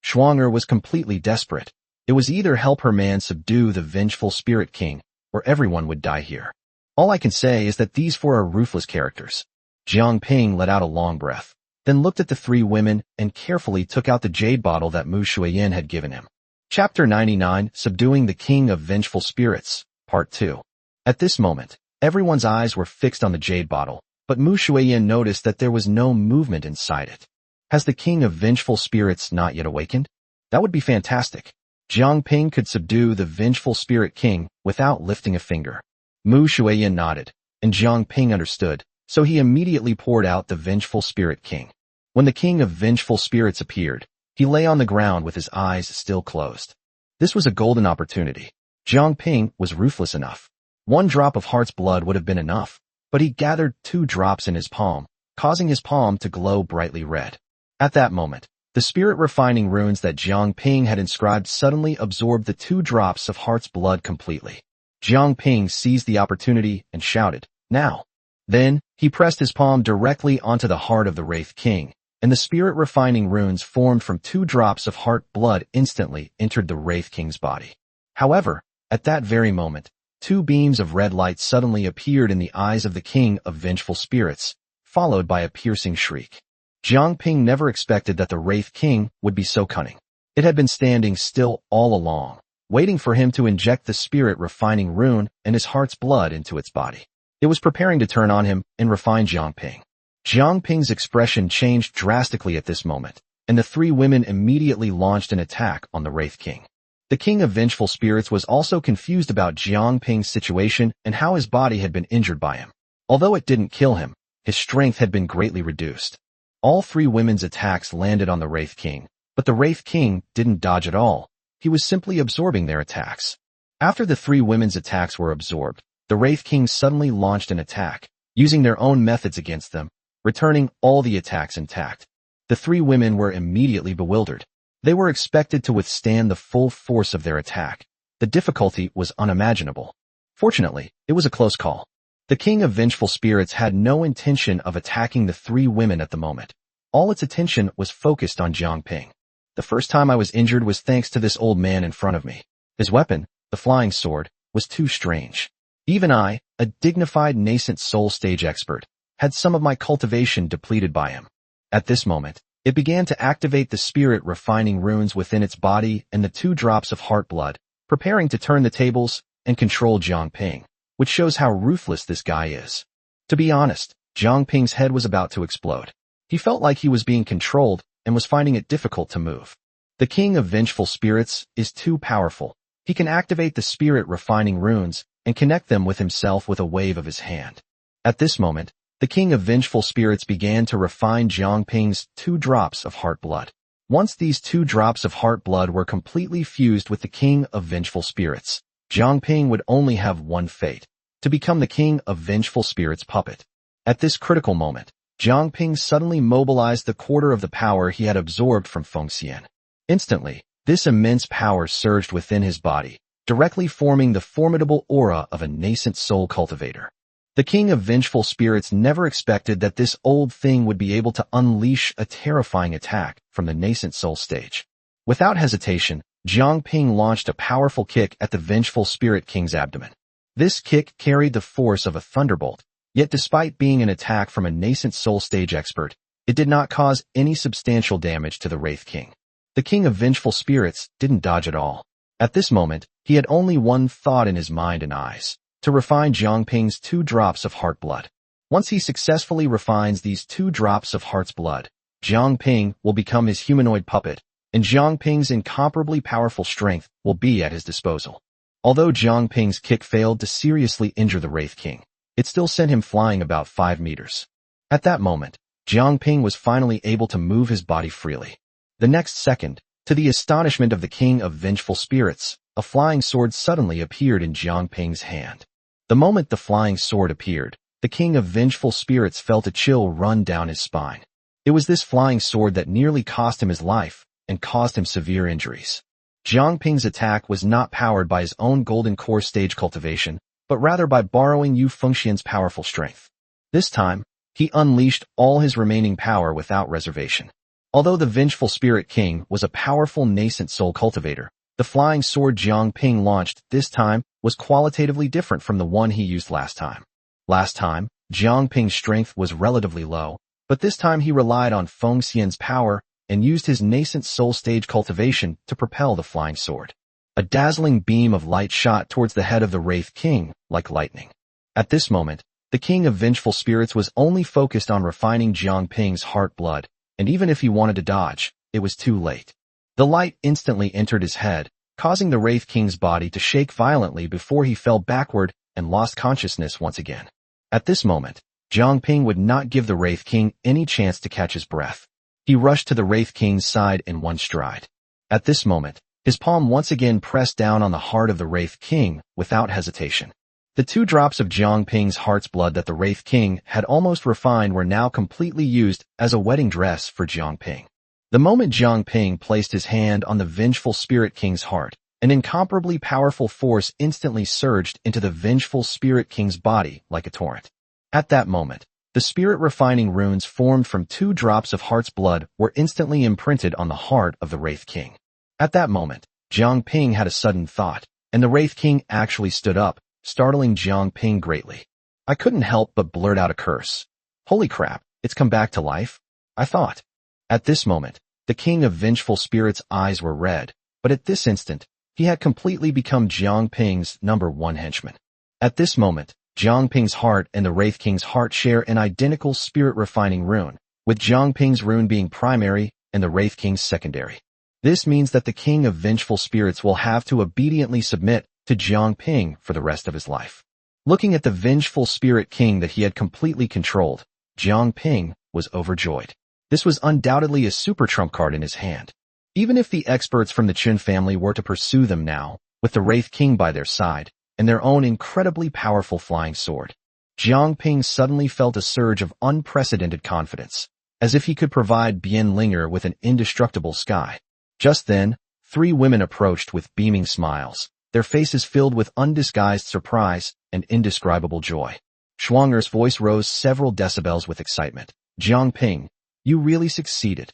Shuang'er was completely desperate. It was either help her man subdue the vengeful spirit king, or everyone would die here. "All I can say is that these 4 are ruthless characters." Jiang Ping let out a long breath, then looked at the 3 women and carefully took out the jade bottle that Mu Shuiyin had given him. Chapter 99, Subduing the King of Vengeful Spirits, Part 2. At this moment, everyone's eyes were fixed on the jade bottle, but Mu Shuiyin noticed that there was no movement inside it. Has the King of Vengeful Spirits not yet awakened? That would be fantastic. Jiang Ping could subdue the vengeful spirit king without lifting a finger. Mu Shuiyin nodded, and Jiang Ping understood, so he immediately poured out the vengeful spirit king. When the king of vengeful spirits appeared, he lay on the ground with his eyes still closed. This was a golden opportunity. Jiang Ping was ruthless enough. 1 drop of heart's blood would have been enough, but he gathered 2 drops in his palm, causing his palm to glow brightly red. At that moment, the spirit-refining runes that Jiang Ping had inscribed suddenly absorbed the 2 drops of heart's blood completely. Jiang Ping seized the opportunity and shouted, "Now!" Then, he pressed his palm directly onto the heart of the Wraith King, and the spirit-refining runes formed from 2 drops of heart blood instantly entered the Wraith King's body. However, at that very moment, 2 beams of red light suddenly appeared in the eyes of the King of Vengeful Spirits, followed by a piercing shriek. Jiang Ping never expected that the Wraith King would be so cunning. It had been standing still all along, waiting for him to inject the spirit-refining rune and his heart's blood into its body. It was preparing to turn on him and refine Jiang Ping. Jiang Ping's expression changed drastically at this moment, and the 3 women immediately launched an attack on the Wraith King. The King of Vengeful Spirits was also confused about Jiang Ping's situation and how his body had been injured by him. Although it didn't kill him, his strength had been greatly reduced. All 3 women's attacks landed on the Wraith King, but the Wraith King didn't dodge at all. He was simply absorbing their attacks. After the 3 women's attacks were absorbed, the Wraith King suddenly launched an attack, using their own methods against them, returning all the attacks intact. The 3 women were immediately bewildered. They were expected to withstand the full force of their attack. The difficulty was unimaginable. Fortunately, it was a close call. The King of Vengeful Spirits had no intention of attacking the 3 women at the moment. All its attention was focused on Jiang Ping. The first time I was injured was thanks to this old man in front of me. His weapon, the flying sword, was too strange. Even I, a dignified nascent soul stage expert, had some of my cultivation depleted by him. At this moment, it began to activate the spirit-refining runes within its body and the 2 drops of heart blood, preparing to turn the tables and control Jiang Ping, which shows how ruthless this guy is. To be honest, Jiang Ping's head was about to explode. He felt like he was being controlled and was finding it difficult to move. The King of Vengeful Spirits is too powerful. He can activate the spirit-refining runes and connect them with himself with a wave of his hand. At this moment, the King of Vengeful Spirits began to refine Jiang Ping's 2 drops of heart blood. Once these 2 drops of heart blood were completely fused with the King of Vengeful Spirits, Jiang Ping would only have one fate, to become the King of Vengeful Spirits' puppet. At this critical moment, Jiang Ping suddenly mobilized the quarter of the power he had absorbed from Feng Xian. Instantly, this immense power surged within his body, directly forming the formidable aura of a nascent soul cultivator. The King of Vengeful Spirits never expected that this old thing would be able to unleash a terrifying attack from the nascent soul stage. Without hesitation, Jiang Ping launched a powerful kick at the Vengeful Spirit King's abdomen. This kick carried the force of a thunderbolt, yet despite being an attack from a nascent soul stage expert, it did not cause any substantial damage to the Wraith King. The King of Vengeful Spirits didn't dodge at all. At this moment, he had only one thought in his mind and eyes: to refine Jiang Ping's 2 drops of heart blood. Once he successfully refines these 2 drops of heart's blood, Jiang Ping will become his humanoid puppet, and Jiang Ping's incomparably powerful strength will be at his disposal. Although Jiang Ping's kick failed to seriously injure the Wraith King, it still sent him flying about 5 meters. At that moment, Jiang Ping was finally able to move his body freely. The next second, to the astonishment of the King of Vengeful Spirits, a flying sword suddenly appeared in Jiang Ping's hand. The moment the flying sword appeared, the King of Vengeful Spirits felt a chill run down his spine. It was this flying sword that nearly cost him his life and caused him severe injuries. Jiang Ping's attack was not powered by his own golden core stage cultivation, but rather by borrowing Yu Fengxian's powerful strength. This time, he unleashed all his remaining power without reservation. Although the Vengeful Spirit King was a powerful nascent soul cultivator, the flying sword Jiang Ping launched this time was qualitatively different from the one he used last time. Last time, Jiang Ping's strength was relatively low, but this time he relied on Feng Xian's power and used his nascent soul stage cultivation to propel the flying sword. A dazzling beam of light shot towards the head of the Wraith King, like lightning. At this moment, the King of Vengeful Spirits was only focused on refining Jiang Ping's heart blood, and even if he wanted to dodge, it was too late. The light instantly entered his head, causing the Wraith King's body to shake violently before he fell backward and lost consciousness once again. At this moment, Jiang Ping would not give the Wraith King any chance to catch his breath. He rushed to the Wraith King's side in one stride. At this moment, his palm once again pressed down on the heart of the Wraith King without hesitation. The 2 drops of Jiang Ping's heart's blood that the Wraith King had almost refined were now completely used as a wedding dress for Jiang Ping. The moment Jiang Ping placed his hand on the Vengeful Spirit King's heart, an incomparably powerful force instantly surged into the Vengeful Spirit King's body like a torrent. At that moment, the spirit-refining runes formed from 2 drops of heart's blood were instantly imprinted on the heart of the Wraith King. At that moment, Jiang Ping had a sudden thought, and the Wraith King actually stood up, startling Jiang Ping greatly. I couldn't help but blurt out a curse. Holy crap, it's come back to life? I thought. At this moment, the King of Vengeful Spirits' eyes were red, but at this instant, he had completely become Jiang Ping's #1 henchman. At this moment, Jiang Ping's heart and the Wraith King's heart share an identical spirit-refining rune, with Jiang Ping's rune being primary and the Wraith King's secondary. This means that the King of Vengeful Spirits will have to obediently submit to Jiang Ping for the rest of his life. Looking at the Vengeful Spirit King that he had completely controlled, Jiang Ping was overjoyed. This was undoubtedly a super trump card in his hand. Even if the experts from the Qin family were to pursue them now, with the Wraith King by their side, and their own incredibly powerful flying sword, Jiang Ping suddenly felt a surge of unprecedented confidence, as if he could provide Bian Linger with an indestructible sky. Just then, 3 women approached with beaming smiles, their faces filled with undisguised surprise and indescribable joy. Schwanger's voice rose several decibels with excitement. Jiang Ping, you really succeeded.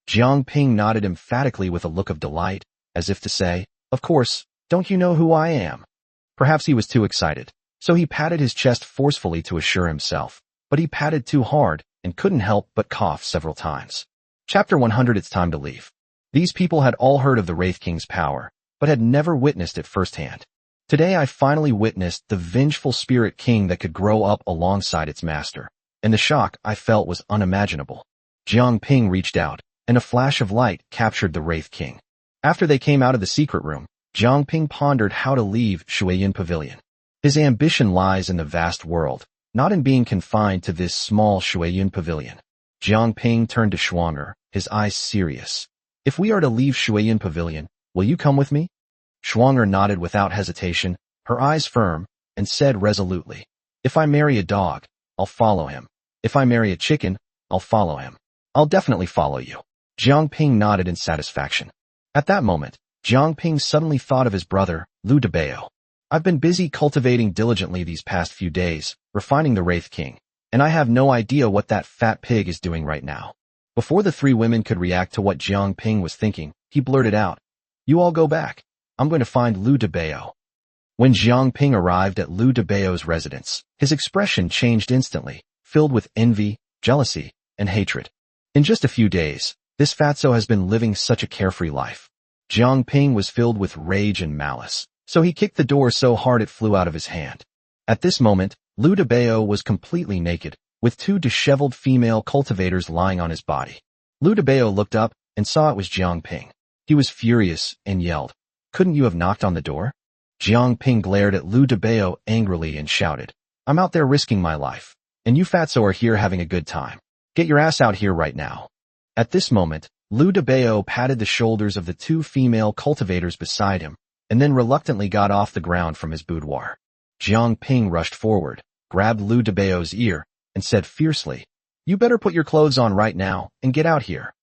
Jiang Ping nodded emphatically with a look of delight, as if to say, of course, don't you know who I am? Perhaps he was too excited, so he patted his chest forcefully to assure himself, but he patted too hard and couldn't help but cough several times. Chapter 100. It's time to leave. These people had all heard of the Wraith King's power, but had never witnessed it firsthand. Today I finally witnessed the Vengeful Spirit King that could grow up alongside its master, and the shock I felt was unimaginable. Jiang Ping reached out, and a flash of light captured the Wraith King. After they came out of the secret room, Jiang Ping pondered how to leave Shuiyin Pavilion. His ambition lies in the vast world, not in being confined to this small Shuiyin Pavilion. Jiang Ping turned to Schwanger, his eyes serious. If we are to leave Shuiyin Pavilion, will you come with me? Schwanger nodded without hesitation, her eyes firm, and said resolutely, if I marry a dog, I'll follow him. If I marry a chicken, I'll follow him. I'll definitely follow you. Jiang Ping nodded in satisfaction. At that moment, Jiang Ping suddenly thought of his brother, Lu Debao. I've been busy cultivating diligently these past few days, refining the Wraith King, and I have no idea what that fat pig is doing right now. Before the 3 women could react to what Jiang Ping was thinking, he blurted out, you all go back. I'm going to find Lu Debao. When Jiang Ping arrived at Lu Debao's residence, his expression changed instantly, filled with envy, jealousy, and hatred. In just a few days, this fatso has been living such a carefree life. Jiang Ping was filled with rage and malice, so he kicked the door so hard it flew out of his hand. At this moment, Lu Debao was completely naked, with 2 disheveled female cultivators lying on his body. Lu Debao looked up and saw it was Jiang Ping. He was furious and yelled, couldn't you have knocked on the door? Jiang Ping glared at Lu Debao angrily and shouted, I'm out there risking my life, and you fatso are here having a good time. Get your ass out here right now. At this moment, Lu Debao patted the shoulders of the 2 female cultivators beside him, and then reluctantly got off the ground from his boudoir. Jiang Ping rushed forward, grabbed Lu Debao's ear, and said fiercely, you better put your clothes on right now and get out here.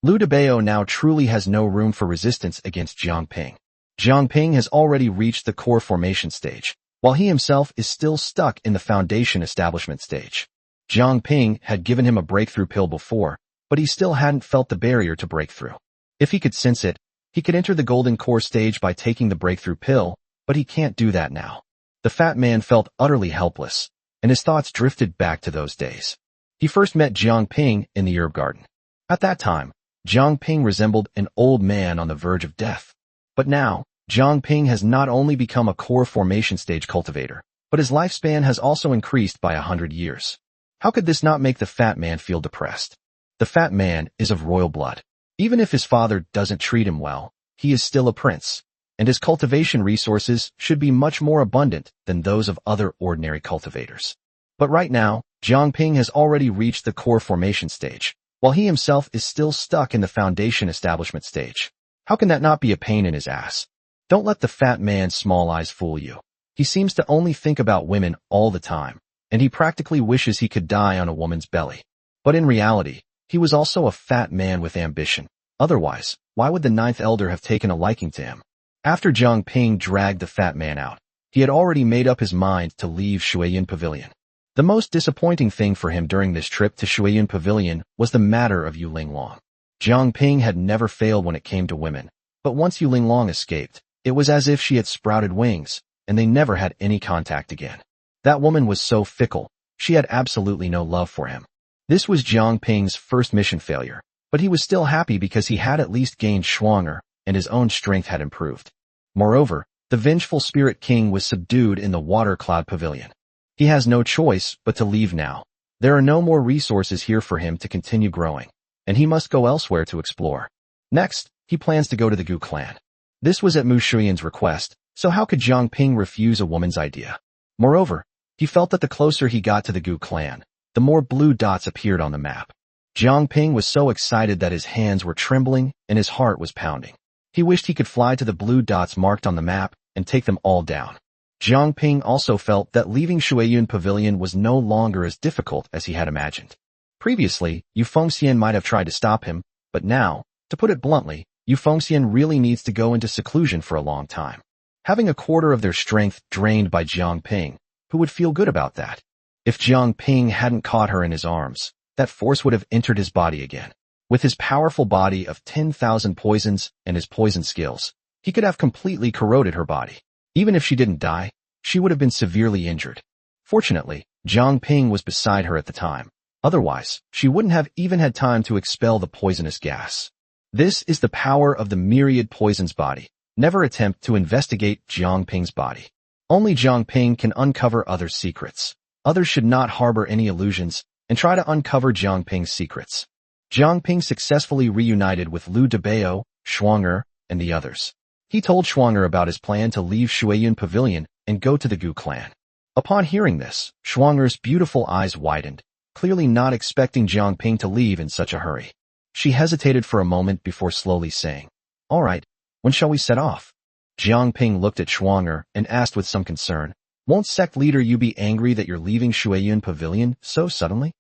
Lu Debao now truly has no room for resistance against Jiang Ping. Jiang Ping has already reached the core formation stage, while he himself is still stuck in the foundation establishment stage. Jiang Ping had given him a breakthrough pill before, but he still hadn't felt the barrier to break through. If he could sense it, he could enter the golden core stage by taking the breakthrough pill, but he can't do that now. The fat man felt utterly helpless, and his thoughts drifted back to those days. He first met Jiang Ping in the herb garden. At that time, Jiang Ping resembled an old man on the verge of death. But now, Jiang Ping has not only become a core formation stage cultivator, but his lifespan has also increased by 100 years. How could this not make the fat man feel depressed? The fat man is of royal blood. Even if his father doesn't treat him well, he is still a prince, and his cultivation resources should be much more abundant than those of other ordinary cultivators. But right now, Jiang Ping has already reached the core formation stage, while he himself is still stuck in the foundation establishment stage. How can that not be a pain in his ass? Don't let the fat man's small eyes fool you. He seems to only think about women all the time, and he practically wishes he could die on a woman's belly. But in reality, he was also a fat man with ambition. Otherwise, why would the 9th elder have taken a liking to him? After Jiang Ping dragged the fat man out, he had already made up his mind to leave Shuiyin Pavilion. The most disappointing thing for him during this trip to Shuiyun Pavilion was the matter of Yu Linglong. Jiang Ping had never failed when it came to women, but once Yu Linglong escaped, it was as if she had sprouted wings, and they never had any contact again. That woman was so fickle, she had absolutely no love for him. This was Jiang Ping's first mission failure, but he was still happy because he had at least gained Schwanger, and his own strength had improved. Moreover, the vengeful Spirit King was subdued in the Water Cloud Pavilion. He has no choice but to leave now. There are no more resources here for him to continue growing, and he must go elsewhere to explore. Next, he plans to go to the Gu clan. This was at Mu Shuyan's request, so how could Jiang Ping refuse a woman's idea? Moreover, he felt that the closer he got to the Gu clan, the more blue dots appeared on the map. Jiang Ping was so excited that his hands were trembling and his heart was pounding. He wished he could fly to the blue dots marked on the map and take them all down. Jiang Ping also felt that leaving Shuiyun Pavilion was no longer as difficult as he had imagined. Previously, Yu Fengxian might have tried to stop him, but now, to put it bluntly, Yu Fengxian really needs to go into seclusion for a long time. Having a quarter of their strength drained by Jiang Ping, who would feel good about that? If Jiang Ping hadn't caught her in his arms, that force would have entered his body again. With his powerful body of 10,000 poisons and his poison skills, he could have completely corroded her body. Even if she didn't die, she would have been severely injured. Fortunately, Jiang Ping was beside her at the time. Otherwise, she wouldn't have even had time to expel the poisonous gas. This is the power of the myriad poisons body. Never attempt to investigate Jiang Ping's body. Only Jiang Ping can uncover others' secrets. Others should not harbor any illusions and try to uncover Jiang Ping's secrets. Jiang Ping successfully reunited with Liu Debao, Schwanger, and the others. He told Schwanger about his plan to leave Shuiyun Pavilion and go to the Gu clan. Upon hearing this, Schwanger's beautiful eyes widened, clearly not expecting Jiang Ping to leave in such a hurry. She hesitated for a moment before slowly saying, "All right, when shall we set off?" Jiang Ping looked at Schwanger and asked with some concern, "Won't sect leader you be angry that you're leaving Shuiyun Pavilion so suddenly?"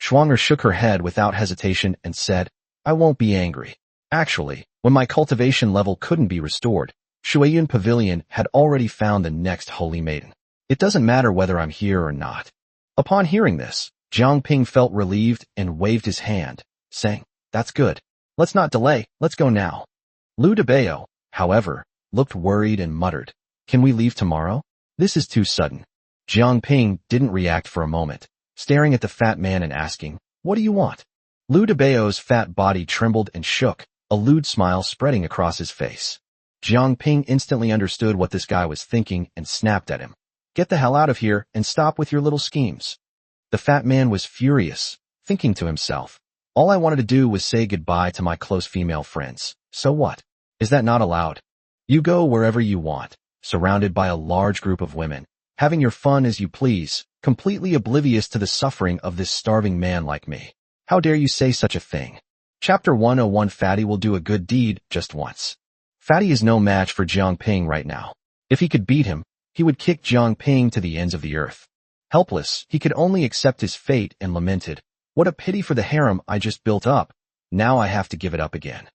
Schwanger shook her head without hesitation and said, "I won't be angry. Actually, when my cultivation level couldn't be restored, Shuiyun Pavilion had already found the next holy maiden. It doesn't matter whether I'm here or not." Upon hearing this, Jiang Ping felt relieved and waved his hand, saying, "That's good. Let's not delay, let's go now." Liu Debao, however, looked worried and muttered, "Can we leave tomorrow? This is too sudden." Jiang Ping didn't react for a moment, staring at the fat man and asking, "What do you want?" Liu Debao's fat body trembled and shook, a lewd smile spreading across his face. Jiang Ping instantly understood what this guy was thinking and snapped at him. "Get the hell out of here and stop with your little schemes." The fat man was furious, thinking to himself, "All I wanted to do was say goodbye to my close female friends. So what? Is that not allowed? You go wherever you want, surrounded by a large group of women, having your fun as you please, completely oblivious to the suffering of this starving man like me. How dare you say such a thing?" Chapter 101. Fatty will do a good deed just once. Fatty is no match for Jiang Ping right now. If he could beat him, he would kick Jiang Ping to the ends of the earth. Helpless, he could only accept his fate and lamented, "What a pity for the harem I just built up. Now I have to give it up again."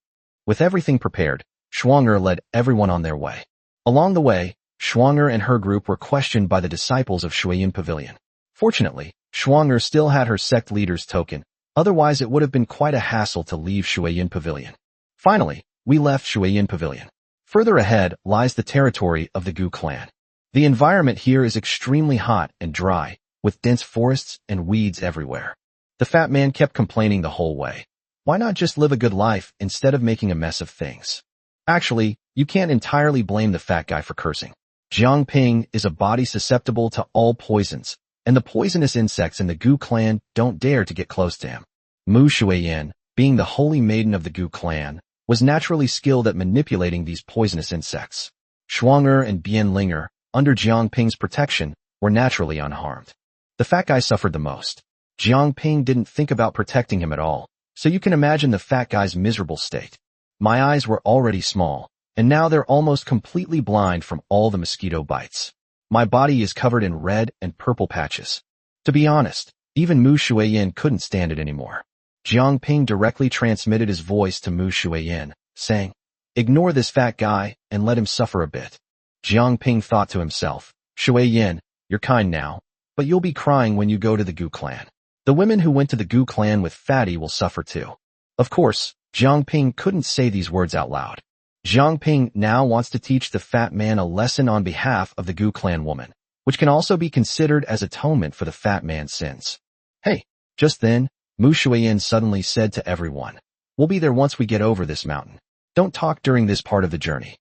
With everything prepared, Schwanger led everyone on their way. Along the way, Schwanger and her group were questioned by the disciples of Shuiyun Pavilion. Fortunately, Schwanger still had her sect leader's token, otherwise it would have been quite a hassle to leave Shuiyun Pavilion. Finally, we left Shuiyun Pavilion. Further ahead lies the territory of the Gu clan. The environment here is extremely hot and dry, with dense forests and weeds everywhere. The fat man kept complaining the whole way. Why not just live a good life instead of making a mess of things? Actually, you can't entirely blame the fat guy for cursing. Jiang Ping is a body susceptible to all poisons, and the poisonous insects in the Gu clan don't dare to get close to him. Mu Shuiyan, being the holy maiden of the Gu clan, was naturally skilled at manipulating these poisonous insects. Schwanger and Bian Linger, under Jiang Ping's protection, were naturally unharmed. The fat guy suffered the most. Jiang Ping didn't think about protecting him at all, so you can imagine the fat guy's miserable state. My eyes were already small, and now they're almost completely blind from all the mosquito bites. My body is covered in red and purple patches. To be honest, even Mu Shuiyan couldn't stand it anymore. Jiang Ping directly transmitted his voice to Mu Shuiyan, saying, "Ignore this fat guy and let him suffer a bit." Jiang Ping thought to himself, "Shuiyan, you're kind now, but you'll be crying when you go to the Gu clan. The women who went to the Gu clan with Fatty will suffer too. Of course, Jiang Ping couldn't say these words out loud. Jiang Ping now wants to teach the fat man a lesson on behalf of the Gu clan woman, which can also be considered as atonement for the fat man's sins. Hey, just then, Mu Shuiyin suddenly said to everyone, "We'll be there once we get over this mountain. Don't talk during this part of the journey."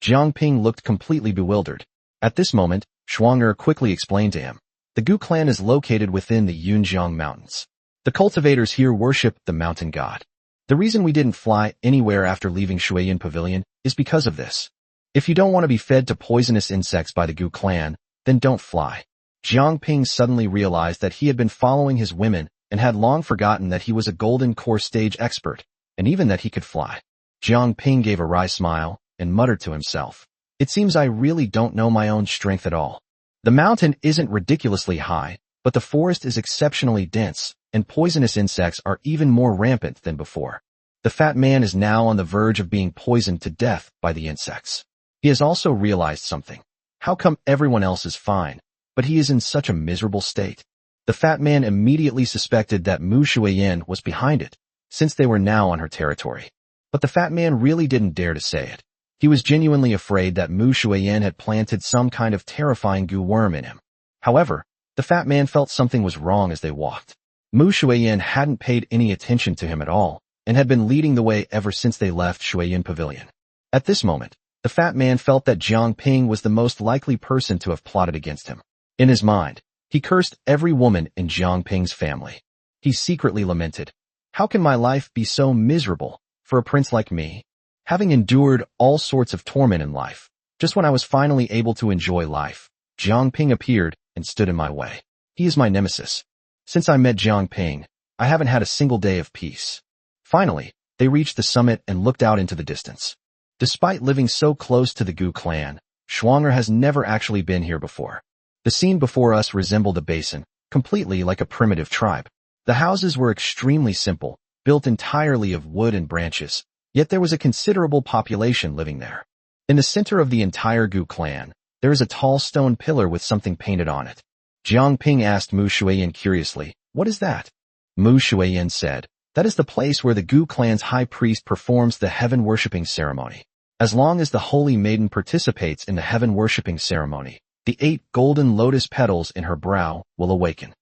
Jiang Ping looked completely bewildered. At this moment, Shuang'er quickly explained to him, "The Gu clan is located within the Yunjiang Mountains. The cultivators here worship the mountain god. The reason we didn't fly anywhere after leaving Shuiyin Pavilion is because of this. If you don't want to be fed to poisonous insects by the Gu clan, then don't fly." Jiang Ping suddenly realized that he had been following his women and had long forgotten that he was a golden core stage expert, and even that he could fly. Jiang Ping gave a wry smile and muttered to himself, "It seems I really don't know my own strength at all. The mountain isn't ridiculously high, but the forest is exceptionally dense, and poisonous insects are even more rampant than before. The fat man is now on the verge of being poisoned to death by the insects. He has also realized something. How come everyone else is fine, but he is in such a miserable state?" The fat man immediately suspected that Mu Shuiyin was behind it, since they were now on her territory. But the fat man really didn't dare to say it. He was genuinely afraid that Mu Shuiyin had planted some kind of terrifying goo worm in him. However, the fat man felt something was wrong as they walked. Mu Shuiyin hadn't paid any attention to him at all, and had been leading the way ever since they left Shuiyin Pavilion. At this moment, the fat man felt that Jiang Ping was the most likely person to have plotted against him. In his mind, he cursed every woman in Jiang Ping's family. He secretly lamented, "How can my life be so miserable for a prince like me? Having endured all sorts of torment in life, just when I was finally able to enjoy life, Jiang Ping appeared and stood in my way. He is my nemesis. Since I met Jiang Ping, I haven't had a single day of peace." Finally, they reached the summit and looked out into the distance. Despite living so close to the Gu clan, Shuang'er has never actually been here before. The scene before us resembled a basin, completely like a primitive tribe. The houses were extremely simple, built entirely of wood and branches, yet there was a considerable population living there. In the center of the entire Gu clan, there is a tall stone pillar with something painted on it. Jiang Ping asked Mu Shuiyin curiously, "What is that?" Mu Shuiyin said, "That is the place where the Gu clan's high priest performs the heaven-worshipping ceremony. As long as the holy maiden participates in the heaven-worshipping ceremony, the 8 golden lotus petals in her brow will awaken."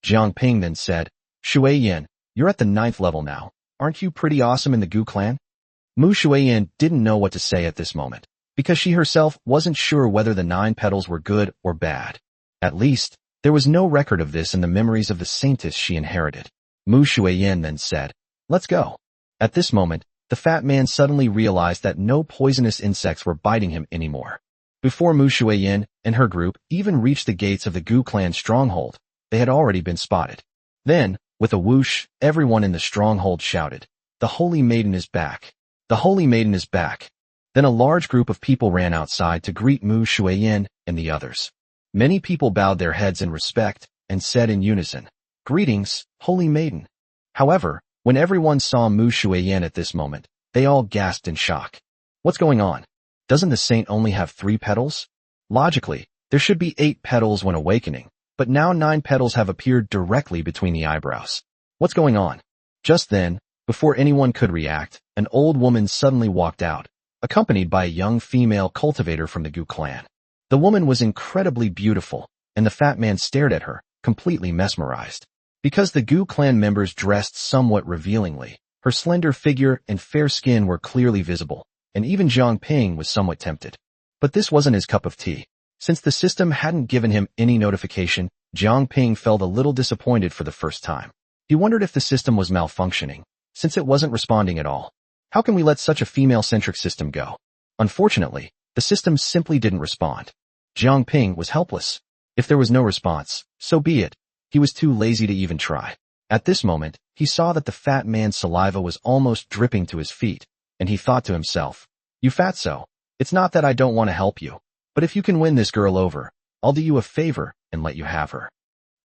Jiang Ping then said, "Shuiyin, you're at the 9th level now. Aren't you pretty awesome in the Gu clan?" Mu Shuiyin didn't know what to say at this moment, because she herself wasn't sure whether the 9 petals were good or bad. At least, there was no record of this in the memories of the saintess she inherited. Mu Shuiyin then said, "Let's go." At this moment, the fat man suddenly realized that no poisonous insects were biting him anymore. Before Mu Shuiyin and her group even reached the gates of the Gu clan stronghold, they had already been spotted. Then, with a whoosh, everyone in the stronghold shouted, "The Holy Maiden is back! The Holy Maiden is back!" Then a large group of people ran outside to greet Mu Shuiyin and the others. Many people bowed their heads in respect and said in unison, "Greetings, Holy Maiden." However, when everyone saw Mu Shuiyin at this moment, they all gasped in shock. What's going on? Doesn't the saint only have 3 petals? Logically, there should be 8 petals when awakening, but now 9 petals have appeared directly between the eyebrows. What's going on? Just then, before anyone could react, an old woman suddenly walked out, accompanied by a young female cultivator from the Gu clan. The woman was incredibly beautiful, and the fat man stared at her, completely mesmerized. Because the Gu clan members dressed somewhat revealingly, her slender figure and fair skin were clearly visible, and even Jiang Ping was somewhat tempted. But this wasn't his cup of tea. Since the system hadn't given him any notification, Jiang Ping felt a little disappointed for the first time. He wondered if the system was malfunctioning, since it wasn't responding at all. How can we let such a female-centric system go? Unfortunately, the system simply didn't respond. Jiang Ping was helpless. If there was no response, so be it. He was too lazy to even try. At this moment, he saw that the fat man's saliva was almost dripping to his feet, and he thought to himself, "You fatso, it's not that I don't want to help you, but if you can win this girl over, I'll do you a favor and let you have her."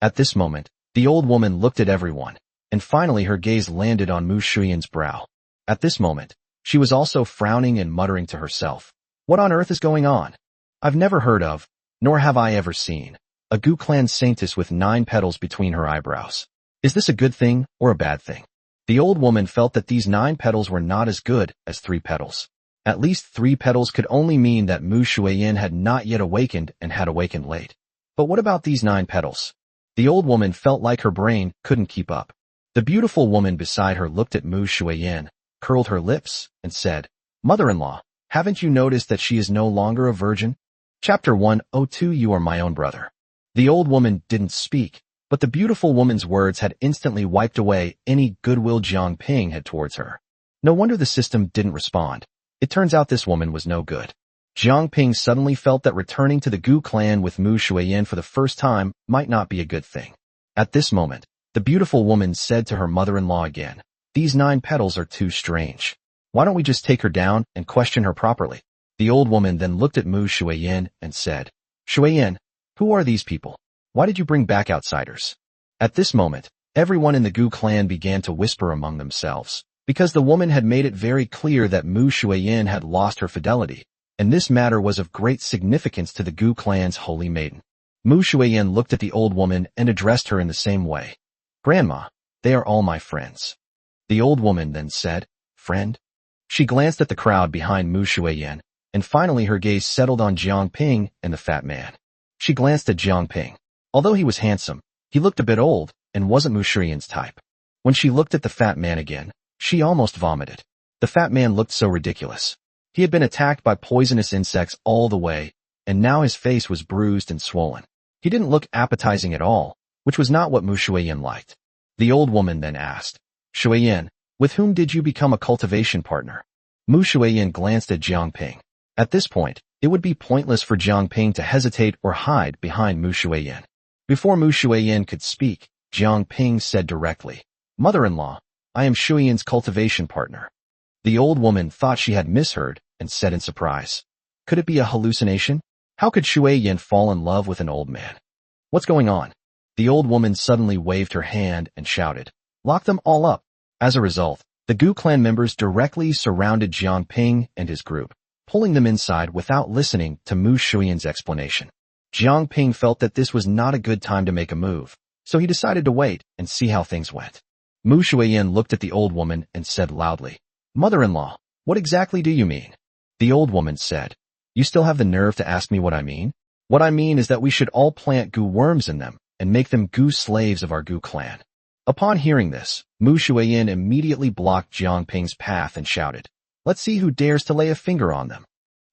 At this moment, the old woman looked at everyone, and finally her gaze landed on Mu Shuyin's brow. At this moment, she was also frowning and muttering to herself, "What on earth is going on? I've never heard of, nor have I ever seen, a Gu clan saintess with 9 petals between her eyebrows. Is this a good thing or a bad thing? The old woman felt that these 9 petals were not as good as 3 petals. At least 3 petals could only mean that Mu Shuiyin had not yet awakened and had awakened late. But what about these 9 petals? The old woman felt like her brain couldn't keep up. The beautiful woman beside her looked at Mu Shuiyin, curled her lips, and said, "Mother-in-law, haven't you noticed that she is no longer a virgin?" Chapter 102 You are my own brother. The old woman didn't speak, but the beautiful woman's words had instantly wiped away any goodwill Jiang Ping had towards her. No wonder the system didn't respond. It turns out this woman was no good. Jiang Ping suddenly felt that returning to the Gu clan with Mu Shuiyin for the first time might not be a good thing. At this moment, the beautiful woman said to her mother-in-law again, "These 9 petals are too strange. Why don't we just take her down and question her properly?" The old woman then looked at Mu Shuiyin and said, "Shuiyin, who are these people? Why did you bring back outsiders?" At this moment, everyone in the Gu clan began to whisper among themselves, because the woman had made it very clear that Mu Shuiyin had lost her fidelity, and this matter was of great significance to the Gu clan's holy maiden. Mu Shuiyin looked at the old woman and addressed her in the same way. "Grandma, they are all my friends." The old woman then said, "Friend?" She glanced at the crowd behind Mu Shuiyin, and finally her gaze settled on Jiang Ping and the fat man. She glanced at Jiang Ping. Although he was handsome, he looked a bit old and wasn't Mu Shuiyin's type. When she looked at the fat man again, she almost vomited. The fat man looked so ridiculous. He had been attacked by poisonous insects all the way, and now his face was bruised and swollen. He didn't look appetizing at all, which was not what Mu Shuiyin liked. The old woman then asked, "Shuiyin, with whom did you become a cultivation partner?" Mu Shuiyin glanced at Jiang Ping. At this point, it would be pointless for Jiang Ping to hesitate or hide behind Mu Shuiyin. Before Mu Shuiyin could speak, Jiang Ping said directly, "Mother-in-law, I am Shuiyin's cultivation partner." The old woman thought she had misheard and said in surprise, "Could it be a hallucination? How could Shuiyin fall in love with an old man? What's going on?" The old woman suddenly waved her hand and shouted, "Lock them all up." As a result, the Gu clan members directly surrounded Jiang Ping and his group, pulling them inside without listening to Mu Shuiyin's explanation. Jiang Ping felt that this was not a good time to make a move, so he decided to wait and see how things went. Mu Shuiyin looked at the old woman and said loudly, "Mother-in-law, what exactly do you mean?" The old woman said, "You still have the nerve to ask me what I mean? What I mean is that we should all plant Gu worms in them and make them Gu slaves of our Gu clan." Upon hearing this, Mu Shuiyin immediately blocked Jiang Ping's path and shouted, "Let's see who dares to lay a finger on them."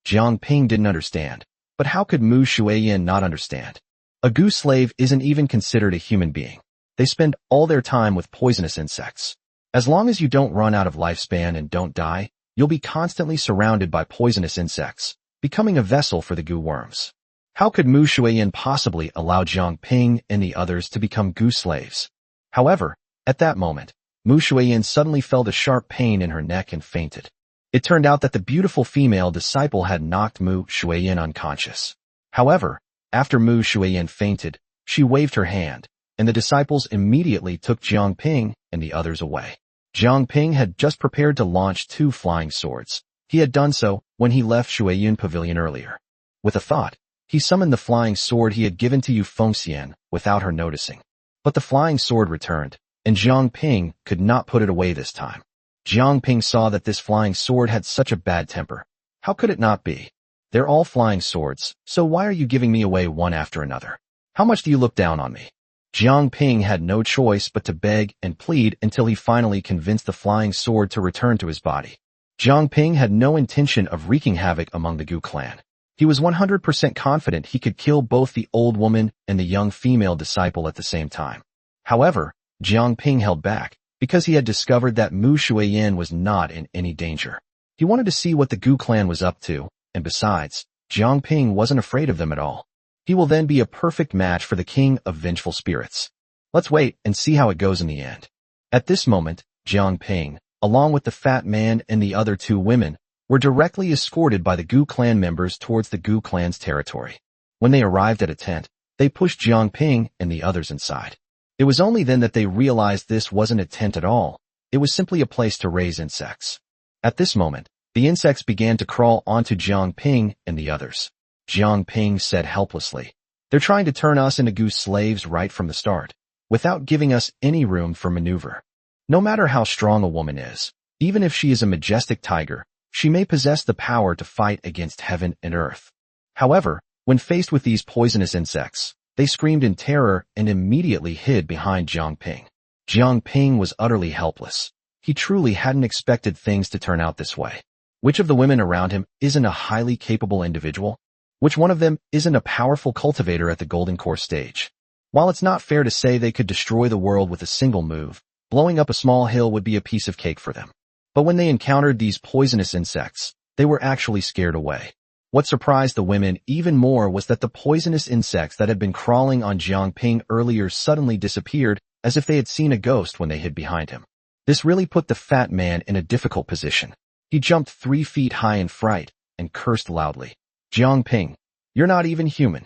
Jiang Ping didn't understand, but how could Mu Shuiyin not understand? A Gu slave isn't even considered a human being. They spend all their time with poisonous insects. As long as you don't run out of lifespan and don't die, you'll be constantly surrounded by poisonous insects, becoming a vessel for the Gu worms. How could Mu Shuiyin possibly allow Jiang Ping and the others to become Gu slaves? However, at that moment, Mu Shuiyin suddenly felt a sharp pain in her neck and fainted. It turned out that the beautiful female disciple had knocked Mu Shuiyin unconscious. However, after Mu Shuiyin fainted, she waved her hand, and the disciples immediately took Jiang Ping and the others away. Jiang Ping had just prepared to launch 2 flying swords. He had done so when he left Shuiyin Pavilion earlier. With a thought, he summoned the flying sword he had given to Yu Fengxian without her noticing. But the flying sword returned, and Jiang Ping could not put it away this time. Jiang Ping saw that this flying sword had such a bad temper. How could it not be? They're all flying swords, so why are you giving me away one after another? How much do you look down on me? Jiang Ping had no choice but to beg and plead until he finally convinced the flying sword to return to his body. Jiang Ping had no intention of wreaking havoc among the Gu clan. He was 100% confident he could kill both the old woman and the young female disciple at the same time. However, Jiang Ping held back, because he had discovered that Mu Shuiyin was not in any danger. He wanted to see what the Gu clan was up to, and besides, Jiang Ping wasn't afraid of them at all. He will then be a perfect match for the king of vengeful spirits. Let's wait and see how it goes in the end. At this moment, Jiang Ping, along with the fat man and the other 2 women, were directly escorted by the Gu clan members towards the Gu clan's territory. When they arrived at a tent, they pushed Jiang Ping and the others inside. It was only then that they realized this wasn't a tent at all. It was simply a place to raise insects. At this moment, the insects began to crawl onto Jiang Ping and the others. Jiang Ping said helplessly, They're trying to turn us into goose slaves right from the start, without giving us any room for maneuver. No matter how strong a woman is, even if she is a majestic tiger, she may possess the power to fight against heaven and earth. However, when faced with these poisonous insects, they screamed in terror and immediately hid behind Jiang Ping. Jiang Ping was utterly helpless. He truly hadn't expected things to turn out this way. Which of the women around him isn't a highly capable individual? Which one of them isn't a powerful cultivator at the Golden Core stage? While it's not fair to say they could destroy the world with a single move, blowing up a small hill would be a piece of cake for them. But when they encountered these poisonous insects, they were actually scared away. What surprised the women even more was that the poisonous insects that had been crawling on Jiang Ping earlier suddenly disappeared, as if they had seen a ghost when they hid behind him. This really put the fat man in a difficult position. He jumped 3 feet high in fright and cursed loudly. Jiang Ping, you're not even human.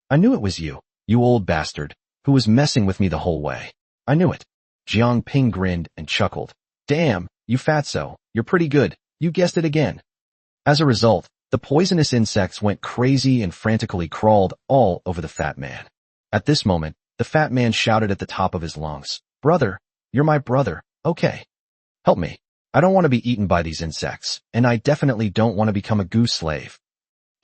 I knew it was you, you old bastard, who was messing with me the whole way. I knew it. Jiang Ping grinned and chuckled. Damn, you fatso, you're pretty good, you guessed it again. As a result, the poisonous insects went crazy and frantically crawled all over the fat man. At this moment, the fat man shouted at the top of his lungs, Brother, you're my brother, okay. Help me. I don't want to be eaten by these insects, and I definitely don't want to become a goose slave.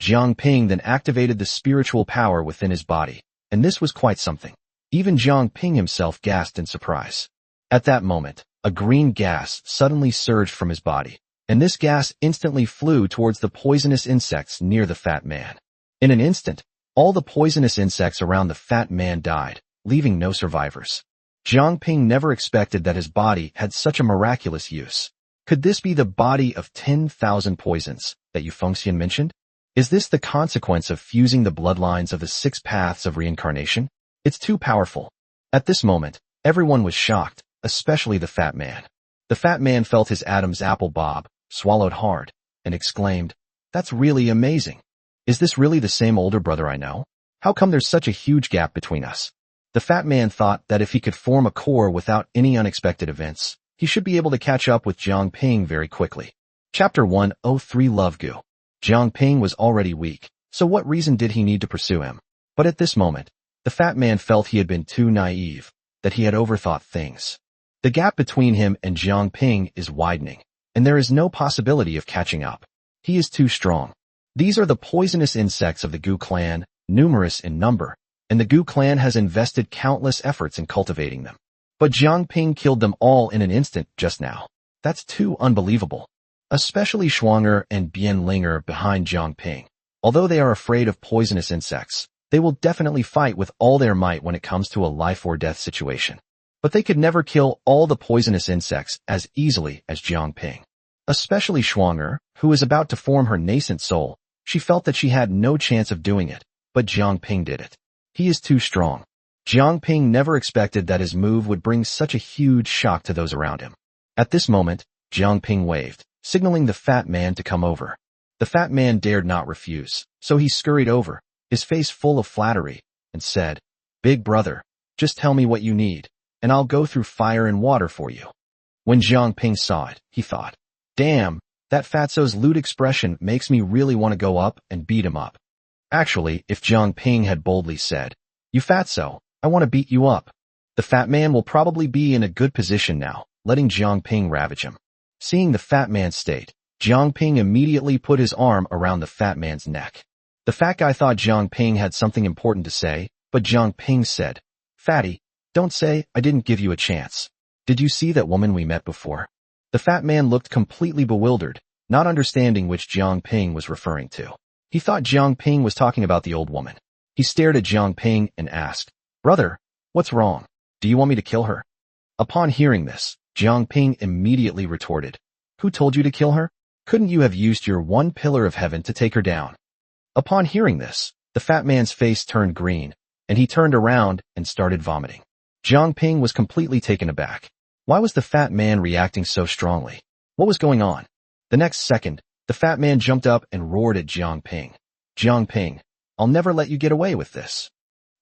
Jiang Ping then activated the spiritual power within his body, and this was quite something. Even Jiang Ping himself gasped in surprise. At that moment, a green gas suddenly surged from his body, and this gas instantly flew towards the poisonous insects near the fat man. In an instant, all the poisonous insects around the fat man died, leaving no survivors. Jiang Ping never expected that his body had such a miraculous use. Could this be the body of 10,000 poisons that Yu Fengxian mentioned? Is this the consequence of fusing the bloodlines of the 6 paths of reincarnation? It's too powerful. At this moment, everyone was shocked, especially the fat man. The fat man felt his Adam's apple bob, swallowed hard, and exclaimed, That's really amazing. Is this really the same older brother I know? How come there's such a huge gap between us? The fat man thought that if he could form a core without any unexpected events, he should be able to catch up with Jiang Ping very quickly. Chapter 103 Love Gu. Jiang Ping was already weak, so what reason did he need to pursue him? But at this moment, the fat man felt he had been too naive, that he had overthought things. The gap between him and Jiang Ping is widening, and there is no possibility of catching up. He is too strong. These are the poisonous insects of the Gu clan, numerous in number, and the Gu clan has invested countless efforts in cultivating them. But Jiang Ping killed them all in an instant just now. That's too unbelievable. Especially Shuanger and Bianling are behind Jiang Ping. Although they are afraid of poisonous insects, they will definitely fight with all their might when it comes to a life or death situation. But they could never kill all the poisonous insects as easily as Jiang Ping. Especially Shuanger, who is about to form her nascent soul. She felt that she had no chance of doing it, but Jiang Ping did it. He is too strong. Jiang Ping never expected that his move would bring such a huge shock to those around him. At this moment, Jiang Ping waved, signaling the fat man to come over. The fat man dared not refuse, so he scurried over, his face full of flattery, and said, Big brother, just tell me what you need, and I'll go through fire and water for you. When Jiang Ping saw it, he thought, Damn, that fatso's lewd expression makes me really want to go up and beat him up. Actually, if Jiang Ping had boldly said, You fatso, I want to beat you up, the fat man will probably be in a good position now, letting Jiang Ping ravage him. Seeing the fat man's state, Jiang Ping immediately put his arm around the fat man's neck. The fat guy thought Jiang Ping had something important to say, but Jiang Ping said, Fatty, don't say I didn't give you a chance. Did you see that woman we met before? The fat man looked completely bewildered, not understanding which Jiang Ping was referring to. He thought Jiang Ping was talking about the old woman. He stared at Jiang Ping and asked, Brother, what's wrong? Do you want me to kill her? Upon hearing this, Jiang Ping immediately retorted, Who told you to kill her? Couldn't you have used your 1 pillar of heaven to take her down? Upon hearing this, the fat man's face turned green, and he turned around and started vomiting. Jiang Ping was completely taken aback. Why was the fat man reacting so strongly? What was going on? The next second, the fat man jumped up and roared at Jiang Ping. Jiang Ping, I'll never let you get away with this.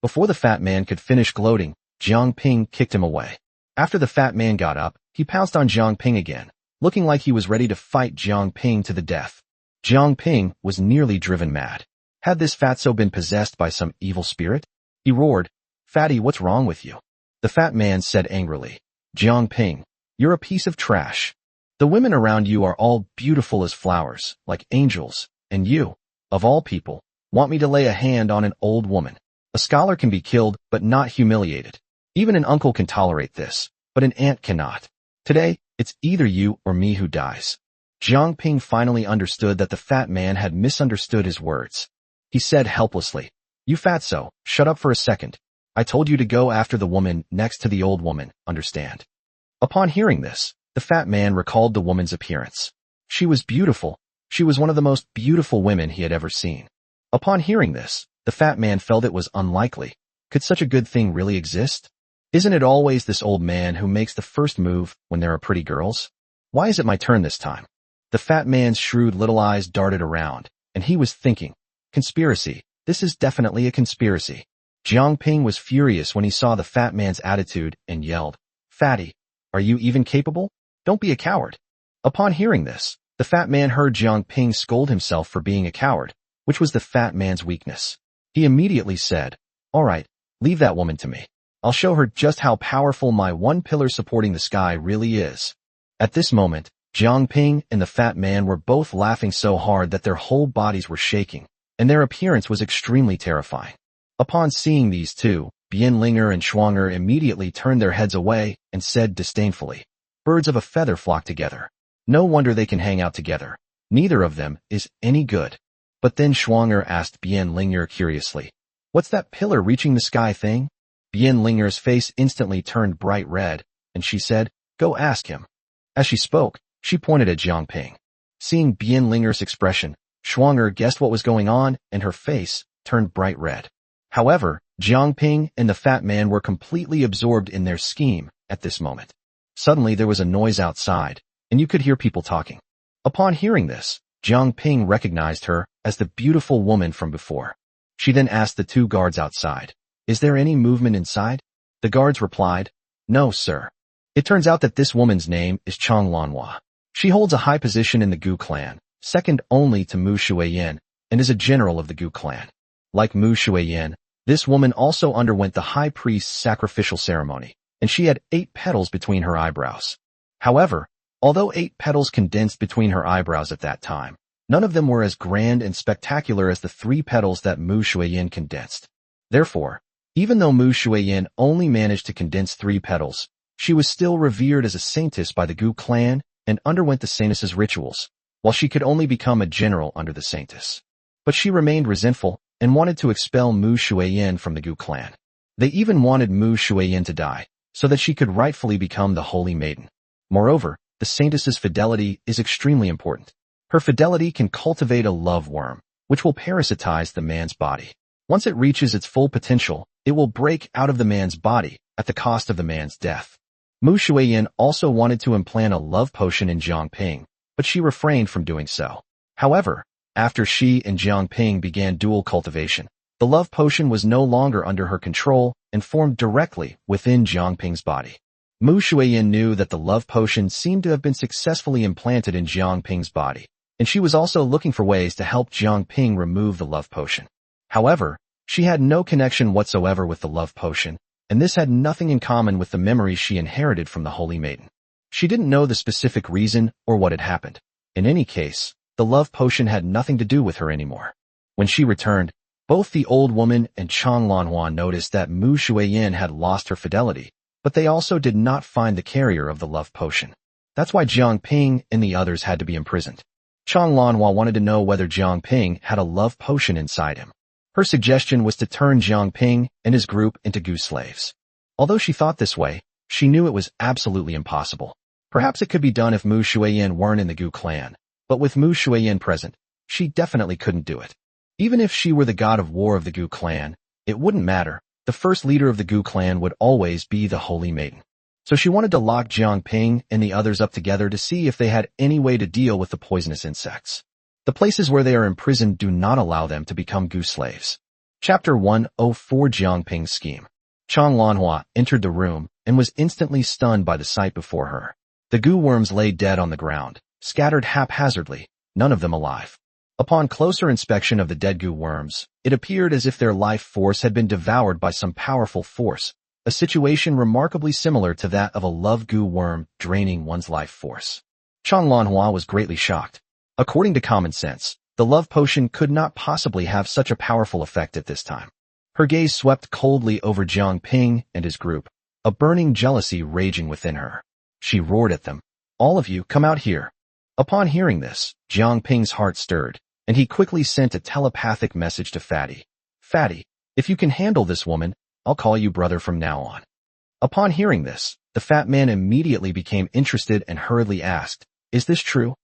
Before the fat man could finish gloating, Jiang Ping kicked him away. After the fat man got up, he pounced on Jiang Ping again, looking like he was ready to fight Jiang Ping to the death. Jiang Ping was nearly driven mad. Had this fatso been possessed by some evil spirit? He roared, "Fatty, what's wrong with you?" The fat man said angrily, "Jiang Ping, you're a piece of trash. The women around you are all beautiful as flowers, like angels, and you, of all people, want me to lay a hand on an old woman. A scholar can be killed, but not humiliated. Even an uncle can tolerate this, but an aunt cannot. Today, it's either you or me who dies." Jiang Ping finally understood that the fat man had misunderstood his words. He said helplessly, "You fatso, shut up for a second. I told you to go after the woman next to the old woman, understand?" Upon hearing this, the fat man recalled the woman's appearance. She was beautiful. She was one of the most beautiful women he had ever seen. Upon hearing this, the fat man felt it was unlikely. Could such a good thing really exist? Isn't it always this old man who makes the first move when there are pretty girls? Why is it my turn this time? The fat man's shrewd little eyes darted around, and he was thinking, conspiracy, this is definitely a conspiracy. Jiang Ping was furious when he saw the fat man's attitude and yelled, "Fatty, are you even capable? Don't be a coward." Upon hearing this, the fat man heard Jiang Ping scold himself for being a coward, which was the fat man's weakness. He immediately said, "All right, leave that woman to me. I'll show her just how powerful my one pillar supporting the sky really is." At this moment, Jiang Ping and the fat man were both laughing so hard that their whole bodies were shaking, and their appearance was extremely terrifying. Upon seeing these two, Bienlinger and Schwanger immediately turned their heads away and said disdainfully, "Birds of a feather flock together. No wonder they can hang out together. Neither of them is any good." But then Schwanger asked Bienlinger curiously, "What's that pillar reaching the sky thing?" Bienlinger's face instantly turned bright red, and she said, "Go ask him." As she spoke, she pointed at Jiang Ping. Seeing Bienlinger's expression, Schwanger guessed what was going on, and her face turned bright red. However, Jiang Ping and the fat man were completely absorbed in their scheme at this moment. Suddenly there was a noise outside, and you could hear people talking. Upon hearing this, Jiang Ping recognized her as the beautiful woman from before. She then asked the two guards outside, "Is there any movement inside?" The guards replied, "No, sir." It turns out that this woman's name is Chang Lanhua. She holds a high position in the Gu clan, second only to Mu Shuiyin, and is a general of the Gu clan. Like Mu Shuiyin, this woman also underwent the high priest's sacrificial ceremony, and she had 8 petals between her eyebrows. However, although 8 petals condensed between her eyebrows at that time, none of them were as grand and spectacular as the 3 petals that Mu Shuiyin condensed. Therefore, even though Mu Shuiyin only managed to condense 3 petals, she was still revered as a saintess by the Gu clan and underwent the saintess's rituals, while she could only become a general under the saintess. But she remained resentful and wanted to expel Mu Shuiyin from the Gu clan. They even wanted Mu Shuiyin to die, so that she could rightfully become the holy maiden. Moreover, the saintess's fidelity is extremely important. Her fidelity can cultivate a love worm, which will parasitize the man's body. Once it reaches its full potential, it will break out of the man's body at the cost of the man's death. Mu Shuiyin also wanted to implant a love potion in Jiang Ping, but she refrained from doing so. However, after she and Jiang Ping began dual cultivation, the love potion was no longer under her control and formed directly within Jiang Ping's body. Mu Shuiyin knew that the love potion seemed to have been successfully implanted in Jiang Ping's body, and she was also looking for ways to help Jiang Ping remove the love potion. However, she had no connection whatsoever with the love potion, and this had nothing in common with the memories she inherited from the Holy Maiden. She didn't know the specific reason or what had happened. In any case, the love potion had nothing to do with her anymore. When she returned, both the old woman and Chang Lanhua noticed that Mu Shuiyin had lost her fidelity, but they also did not find the carrier of the love potion. That's why Jiang Ping and the others had to be imprisoned. Chang Lanhua wanted to know whether Jiang Ping had a love potion inside him. Her suggestion was to turn Jiang Ping and his group into Gu slaves. Although she thought this way, she knew it was absolutely impossible. Perhaps it could be done if Mu Shuiyin weren't in the Gu clan, but with Mu Shuiyin present, she definitely couldn't do it. Even if she were the god of war of the Gu clan, it wouldn't matter. The first leader of the Gu clan would always be the Holy Maiden. So she wanted to lock Jiang Ping and the others up together to see if they had any way to deal with the poisonous insects. The places where they are imprisoned do not allow them to become Gu slaves. Chapter 104 Jiang Ping's Scheme. Chang Lanhua entered the room and was instantly stunned by the sight before her. The Gu worms lay dead on the ground, scattered haphazardly, none of them alive. Upon closer inspection of the dead goo worms, it appeared as if their life force had been devoured by some powerful force, a situation remarkably similar to that of a love goo worm draining one's life force. Chang Lanhua was greatly shocked. According to common sense, the love potion could not possibly have such a powerful effect at this time. Her gaze swept coldly over Jiang Ping and his group, a burning jealousy raging within her. She roared at them, "All of you, come out here." Upon hearing this, Jiang Ping's heart stirred, and he quickly sent a telepathic message to Fatty. "Fatty, if you can handle this woman, I'll call you brother from now on." Upon hearing this, the fat man immediately became interested and hurriedly asked, "Is this true?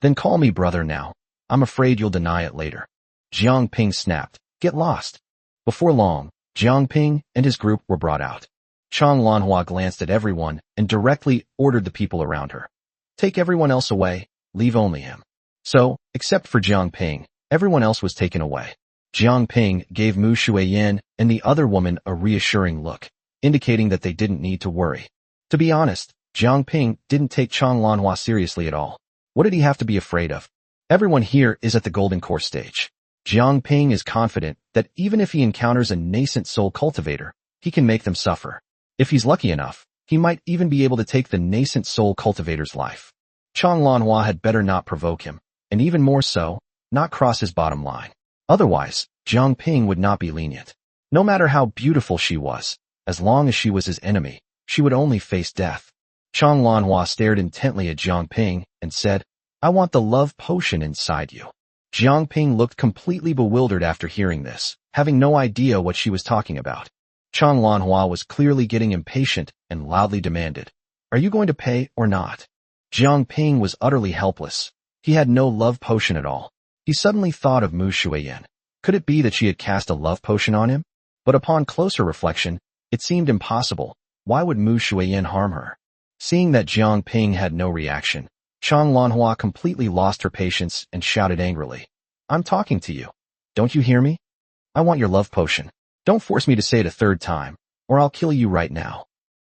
Then call me brother now. I'm afraid you'll deny it later." Jiang Ping snapped, "Get lost." Before long, Jiang Ping and his group were brought out. Chang Lanhua glanced at everyone and directly ordered the people around her, "Take everyone else away, leave only him." So, except for Jiang Ping, everyone else was taken away. Jiang Ping gave Mu Shuiyan and the other woman a reassuring look, indicating that they didn't need to worry. To be honest, Jiang Ping didn't take Chang Lanhua seriously at all. What did he have to be afraid of? Everyone here is at the golden core stage. Jiang Ping is confident that even if he encounters a nascent soul cultivator, he can make them suffer. If he's lucky enough, he might even be able to take the nascent soul cultivator's life. Chang Lanhua had better not provoke him, and even more so, not cross his bottom line. Otherwise, Jiang Ping would not be lenient. No matter how beautiful she was, as long as she was his enemy, she would only face death. Chang Lanhua stared intently at Jiang Ping and said, "I want the love potion inside you." Jiang Ping looked completely bewildered after hearing this, having no idea what she was talking about. Chang Lanhua was clearly getting impatient and loudly demanded, "Are you going to pay or not?" Jiang Ping was utterly helpless. He had no love potion at all. He suddenly thought of Mu Shuiyan. Could it be that she had cast a love potion on him? But upon closer reflection, it seemed impossible. Why would Mu Shuiyan harm her? Seeing that Jiang Ping had no reaction, Chang Lanhua completely lost her patience and shouted angrily, "I'm talking to you. Don't you hear me? I want your love potion. Don't force me to say it a third time, or I'll kill you right now."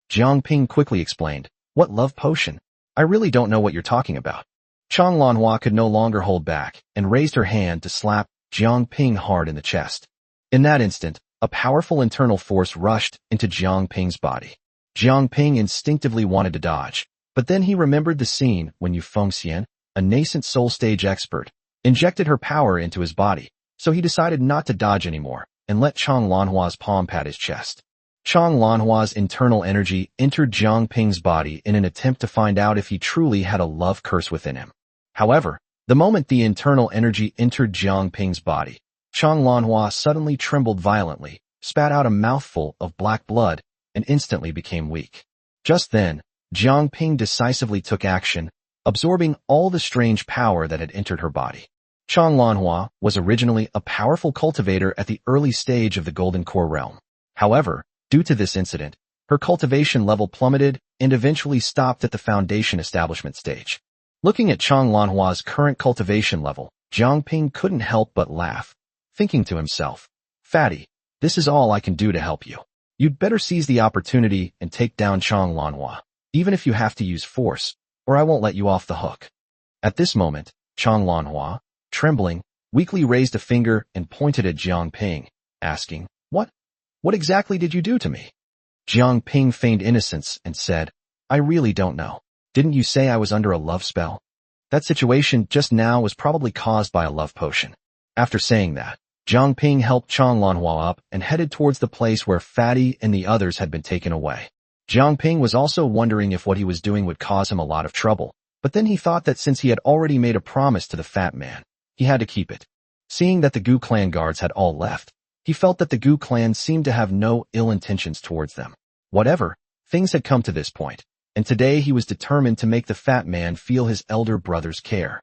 Jiang Ping quickly explained, "What love potion? I really don't know what you're talking about." Chang Lanhua could no longer hold back and raised her hand to slap Jiang Ping hard in the chest. In that instant, a powerful internal force rushed into Jiang Ping's body. Jiang Ping instinctively wanted to dodge, but then he remembered the scene when Yu Fengxian, a nascent soul stage expert, injected her power into his body, so he decided not to dodge anymore and let Chang Lanhua's palm pat his chest. Chang Lanhua's internal energy entered Jiang Ping's body in an attempt to find out if he truly had a love curse within him. However, the moment the internal energy entered Jiang Ping's body, Chang Lanhua suddenly trembled violently, spat out a mouthful of black blood, and instantly became weak. Just then, Jiang Ping decisively took action, absorbing all the strange power that had entered her body. Chang Lanhua was originally a powerful cultivator at the early stage of the Golden Core realm. However, due to this incident, her cultivation level plummeted and eventually stopped at the foundation establishment stage. Looking at Chang Lanhua's current cultivation level, Jiang Ping couldn't help but laugh, thinking to himself, "Fatty, this is all I can do to help you. You'd better seize the opportunity and take down Chang Lanhua, even if you have to use force, or I won't let you off the hook." At this moment, Chang Lanhua, trembling, weakly raised a finger and pointed at Jiang Ping, asking, What exactly did you do to me?" Jiang Ping feigned innocence and said, "I really don't know. Didn't you say I was under a love spell? That situation just now was probably caused by a love potion." After saying that, Jiang Ping helped Chang Lanhua up and headed towards the place where Fatty and the others had been taken away. Jiang Ping was also wondering if what he was doing would cause him a lot of trouble, but then he thought that since he had already made a promise to the fat man, he had to keep it. Seeing that the Gu clan guards had all left, he felt that the Gu clan seemed to have no ill intentions towards them. Whatever, things had come to this point, and today he was determined to make the fat man feel his elder brother's care.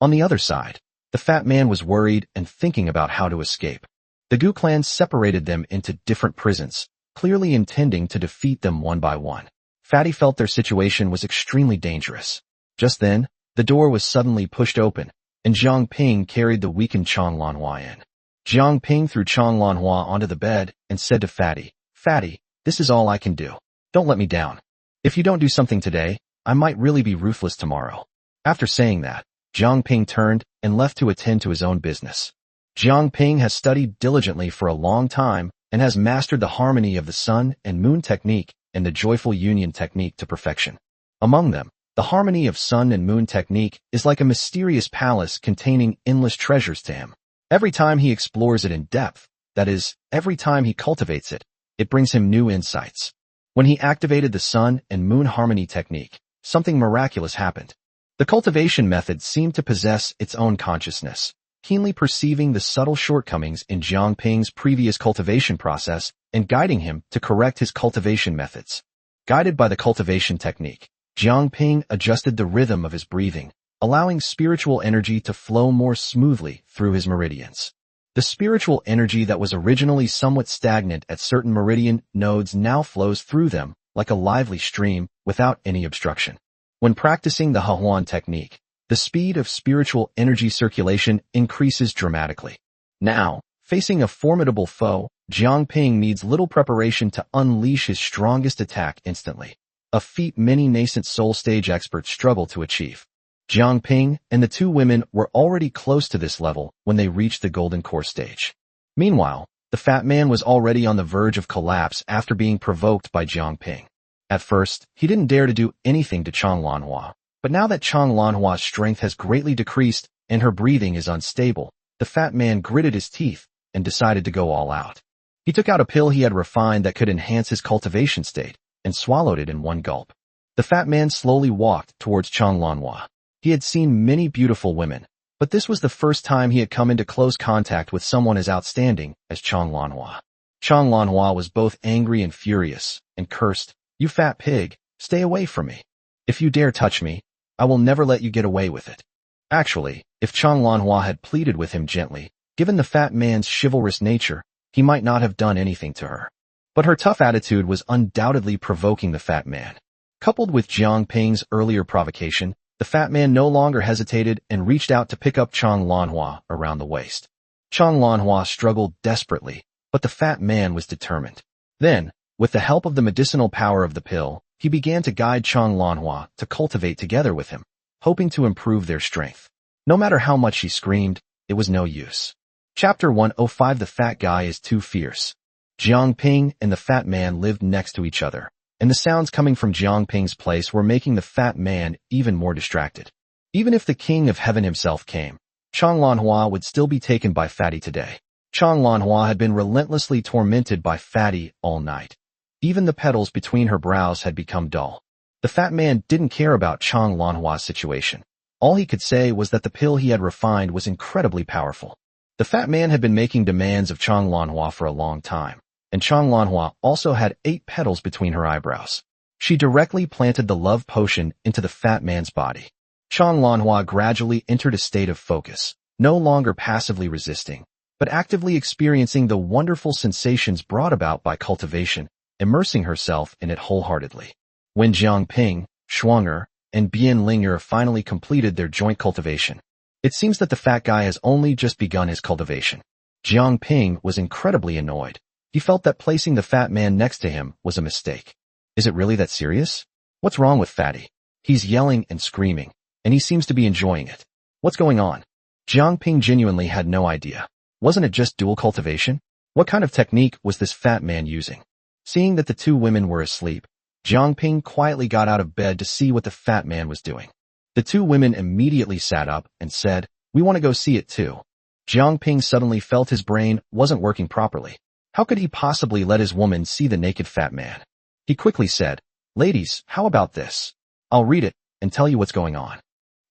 On the other side, the fat man was worried and thinking about how to escape. The Gu clan separated them into different prisons, clearly intending to defeat them one by one. Fatty felt their situation was extremely dangerous. Just then, the door was suddenly pushed open, and Jiang Ping carried the weakened Chang Lanhua in. Jiang Ping threw Chang Lanhua onto the bed and said to Fatty, "Fatty, this is all I can do. Don't let me down. If you don't do something today, I might really be ruthless tomorrow." After saying that, Jiang Ping turned and left to attend to his own business. Jiang Ping has studied diligently for a long time and has mastered the harmony of the sun and moon technique and the joyful union technique to perfection. Among them, the harmony of sun and moon technique is like a mysterious palace containing endless treasures to him. Every time he explores it in depth, that is, every time he cultivates it, it brings him new insights. When he activated the sun and moon harmony technique, something miraculous happened. The cultivation method seemed to possess its own consciousness, keenly perceiving the subtle shortcomings in Jiang Ping's previous cultivation process and guiding him to correct his cultivation methods. Guided by the cultivation technique, Jiang Ping adjusted the rhythm of his breathing, allowing spiritual energy to flow more smoothly through his meridians. The spiritual energy that was originally somewhat stagnant at certain meridian nodes now flows through them like a lively stream without any obstruction. When practicing the Huan technique, the speed of spiritual energy circulation increases dramatically. Now, facing a formidable foe, Jiang Ping needs little preparation to unleash his strongest attack instantly, a feat many nascent soul stage experts struggle to achieve. Jiang Ping and the two women were already close to this level when they reached the golden core stage. Meanwhile, the fat man was already on the verge of collapse after being provoked by Jiang Ping. At first, he didn't dare to do anything to Chang Lanhua, but now that Chang Lanhua's strength has greatly decreased and her breathing is unstable, the fat man gritted his teeth and decided to go all out. He took out a pill he had refined that could enhance his cultivation state and swallowed it in one gulp. The fat man slowly walked towards Chang Lanhua. He had seen many beautiful women, but this was the first time he had come into close contact with someone as outstanding as Chang Lanhua. Chang Lanhua was both angry and furious, and cursed, "You fat pig, stay away from me. If you dare touch me, I will never let you get away with it." Actually, if Chang Lanhua had pleaded with him gently, given the fat man's chivalrous nature, he might not have done anything to her. But her tough attitude was undoubtedly provoking the fat man. Coupled with Jiang Ping's earlier provocation, the fat man no longer hesitated and reached out to pick up Chang Lanhua around the waist. Chang Lanhua struggled desperately, but the fat man was determined. Then, with the help of the medicinal power of the pill, he began to guide Chang Lanhua to cultivate together with him, hoping to improve their strength. No matter how much she screamed, it was no use. Chapter 105 The Fat Guy is Too Fierce. Jiang Ping and the fat man lived next to each other, and the sounds coming from Jiang Ping's place were making the fat man even more distracted. Even if the king of heaven himself came, Chang Lanhua would still be taken by Fatty today. Chang Lanhua had been relentlessly tormented by Fatty all night. Even the petals between her brows had become dull. The fat man didn't care about Chang Lanhua's situation. All he could say was that the pill he had refined was incredibly powerful. The fat man had been making demands of Chang Lanhua for a long time, and Chang Lanhua also had 8 petals between her eyebrows. She directly planted the love potion into the fat man's body. Chang Lanhua gradually entered a state of focus, no longer passively resisting, but actively experiencing the wonderful sensations brought about by cultivation, immersing herself in it wholeheartedly. When Jiang Ping, Shuanger, and Bian Linger finally completed their joint cultivation, it seems that the fat guy has only just begun his cultivation. Jiang Ping was incredibly annoyed. He felt that placing the fat man next to him was a mistake. Is it really that serious? What's wrong with Fatty? He's yelling and screaming, and he seems to be enjoying it. What's going on? Jiang Ping genuinely had no idea. Wasn't it just dual cultivation? What kind of technique was this fat man using? Seeing that the two women were asleep, Jiang Ping quietly got out of bed to see what the fat man was doing. The two women immediately sat up and said, "We want to go see it too." Jiang Ping suddenly felt his brain wasn't working properly. How could he possibly let his woman see the naked fat man? He quickly said, "Ladies, how about this? I'll read it and tell you what's going on."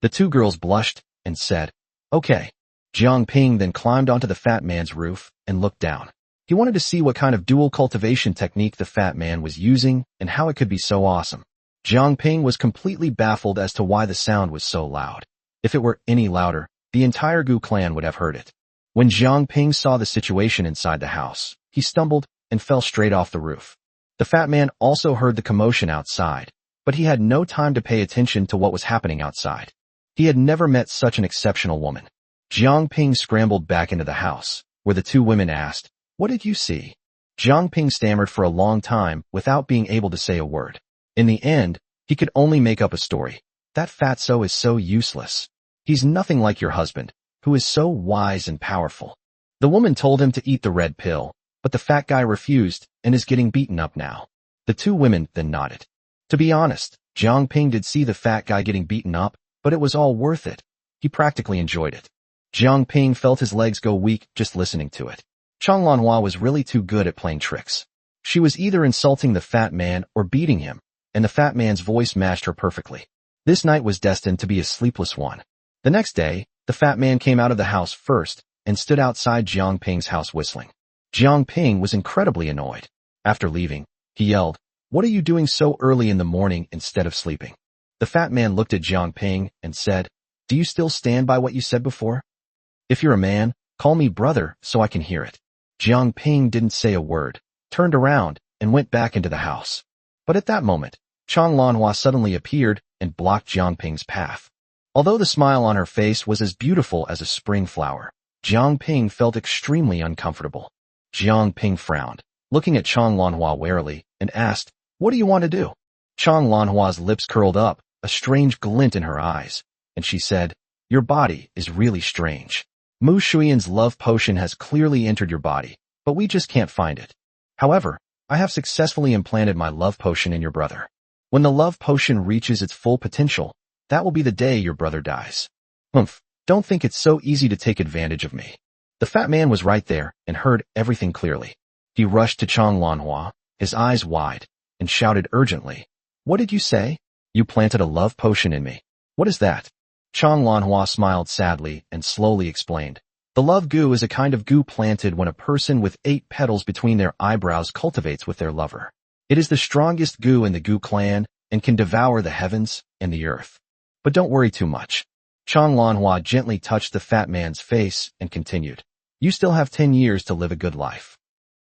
The two girls blushed and said, "Okay." Jiang Ping then climbed onto the fat man's roof and looked down. He wanted to see what kind of dual cultivation technique the fat man was using and how it could be so awesome. Jiang Ping was completely baffled as to why the sound was so loud. If it were any louder, the entire Gu clan would have heard it. When Jiang Ping saw the situation inside the house, he stumbled and fell straight off the roof. The fat man also heard the commotion outside, but he had no time to pay attention to what was happening outside. He had never met such an exceptional woman. Jiang Ping scrambled back into the house, where the two women asked, "What did you see?" Jiang Ping stammered for a long time without being able to say a word. In the end, he could only make up a story. "That fatso is so useless. He's nothing like your husband, who is so wise and powerful. The woman told him to eat the red pill, but the fat guy refused and is getting beaten up now. The two women then nodded. To be honest, Jiang Ping did see the fat guy getting beaten up, but it was all worth it. He practically enjoyed it. Jiang Ping felt his legs go weak just listening to it. Chang Lanhua was really too good at playing tricks. She was either insulting the fat man or beating him, and the fat man's voice matched her perfectly. This night was destined to be a sleepless one. The next day, the fat man came out of the house first and stood outside Jiang Ping's house whistling. Jiang Ping was incredibly annoyed. After leaving, he yelled, "What are you doing so early in the morning instead of sleeping?" The fat man looked at Jiang Ping and said, "Do you still stand by what you said before? If you're a man, call me brother so I can hear it." Jiang Ping didn't say a word, turned around, and went back into the house. But at that moment, Chang Lanhua suddenly appeared and blocked Jiang Ping's path. Although the smile on her face was as beautiful as a spring flower, Jiang Ping felt extremely uncomfortable. Jiang Ping frowned, looking at Chang Lanhua warily, and asked, "What do you want to do?" Chang Lanhua's lips curled up, a strange glint in her eyes, and she said, "Your body is really strange. Mu Shuiyan's love potion has clearly entered your body, but we just can't find it. However, I have successfully implanted my love potion in your brother. When the love potion reaches its full potential, that will be the day your brother dies. Don't think it's so easy to take advantage of me." The fat man was right there and heard everything clearly. He rushed to Chang Lanhua, his eyes wide, and shouted urgently, "What did you say? You planted a love potion in me. What is that?" Chang Lanhua smiled sadly and slowly explained, "The love goo is a kind of goo planted when a person with 8 petals between their eyebrows cultivates with their lover. It is the strongest goo in the goo clan and can devour the heavens and the earth. But don't worry too much." Chang Lanhua gently touched the fat man's face and continued, "You still have 10 years to live a good life.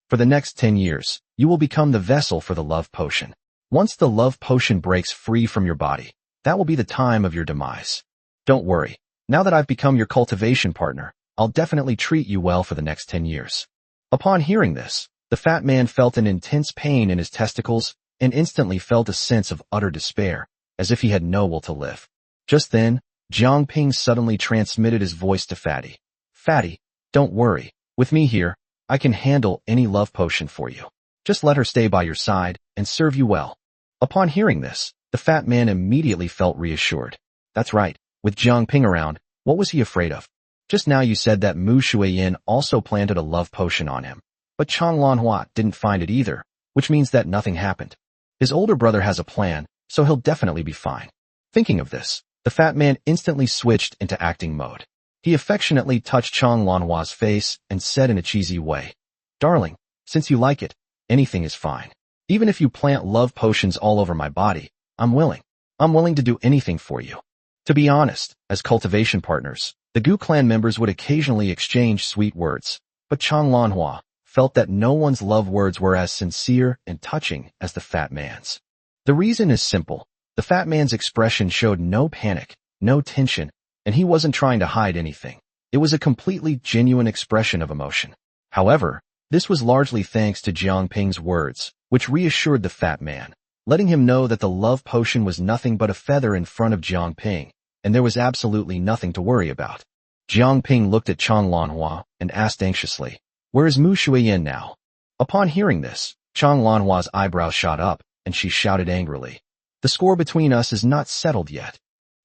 For the next 10 years, you will become the vessel for the love potion. Once the love potion breaks free from your body, that will be the time of your demise. Don't worry, now that I've become your cultivation partner, I'll definitely treat you well for the next 10 years. Upon hearing this, the fat man felt an intense pain in his testicles and instantly felt a sense of utter despair, as if he had no will to live. Just then, Jiang Ping suddenly transmitted his voice to Fatty. "Fatty, don't worry, with me here, I can handle any love potion for you. Just let her stay by your side and serve you well." Upon hearing this, the fat man immediately felt reassured. That's right, with Jiang Ping around, what was he afraid of? Just now you said that Mu Shuiyan also planted a love potion on him, but Chang Lanhua didn't find it either, which means that nothing happened. His older brother has a plan, so he'll definitely be fine. Thinking of this, the fat man instantly switched into acting mode. He affectionately touched Chang Lanhua's face and said in a cheesy way, "Darling, since you like it, anything is fine. Even if you plant love potions all over my body, I'm willing. I'm willing to do anything for you." To be honest, as cultivation partners, the Gu clan members would occasionally exchange sweet words, but Chang Lanhua felt that no one's love words were as sincere and touching as the fat man's. The reason is simple. The fat man's expression showed no panic, no tension, and he wasn't trying to hide anything. It was a completely genuine expression of emotion. However, this was largely thanks to Jiang Ping's words, which reassured the fat man, letting him know that the love potion was nothing but a feather in front of Jiang Ping, and there was absolutely nothing to worry about. Jiang Ping looked at Chang Lanhua and asked anxiously, "Where is Mu Shuiyan now?" Upon hearing this, Chang Lanhua's eyebrows shot up, and she shouted angrily, "The score between us is not settled yet.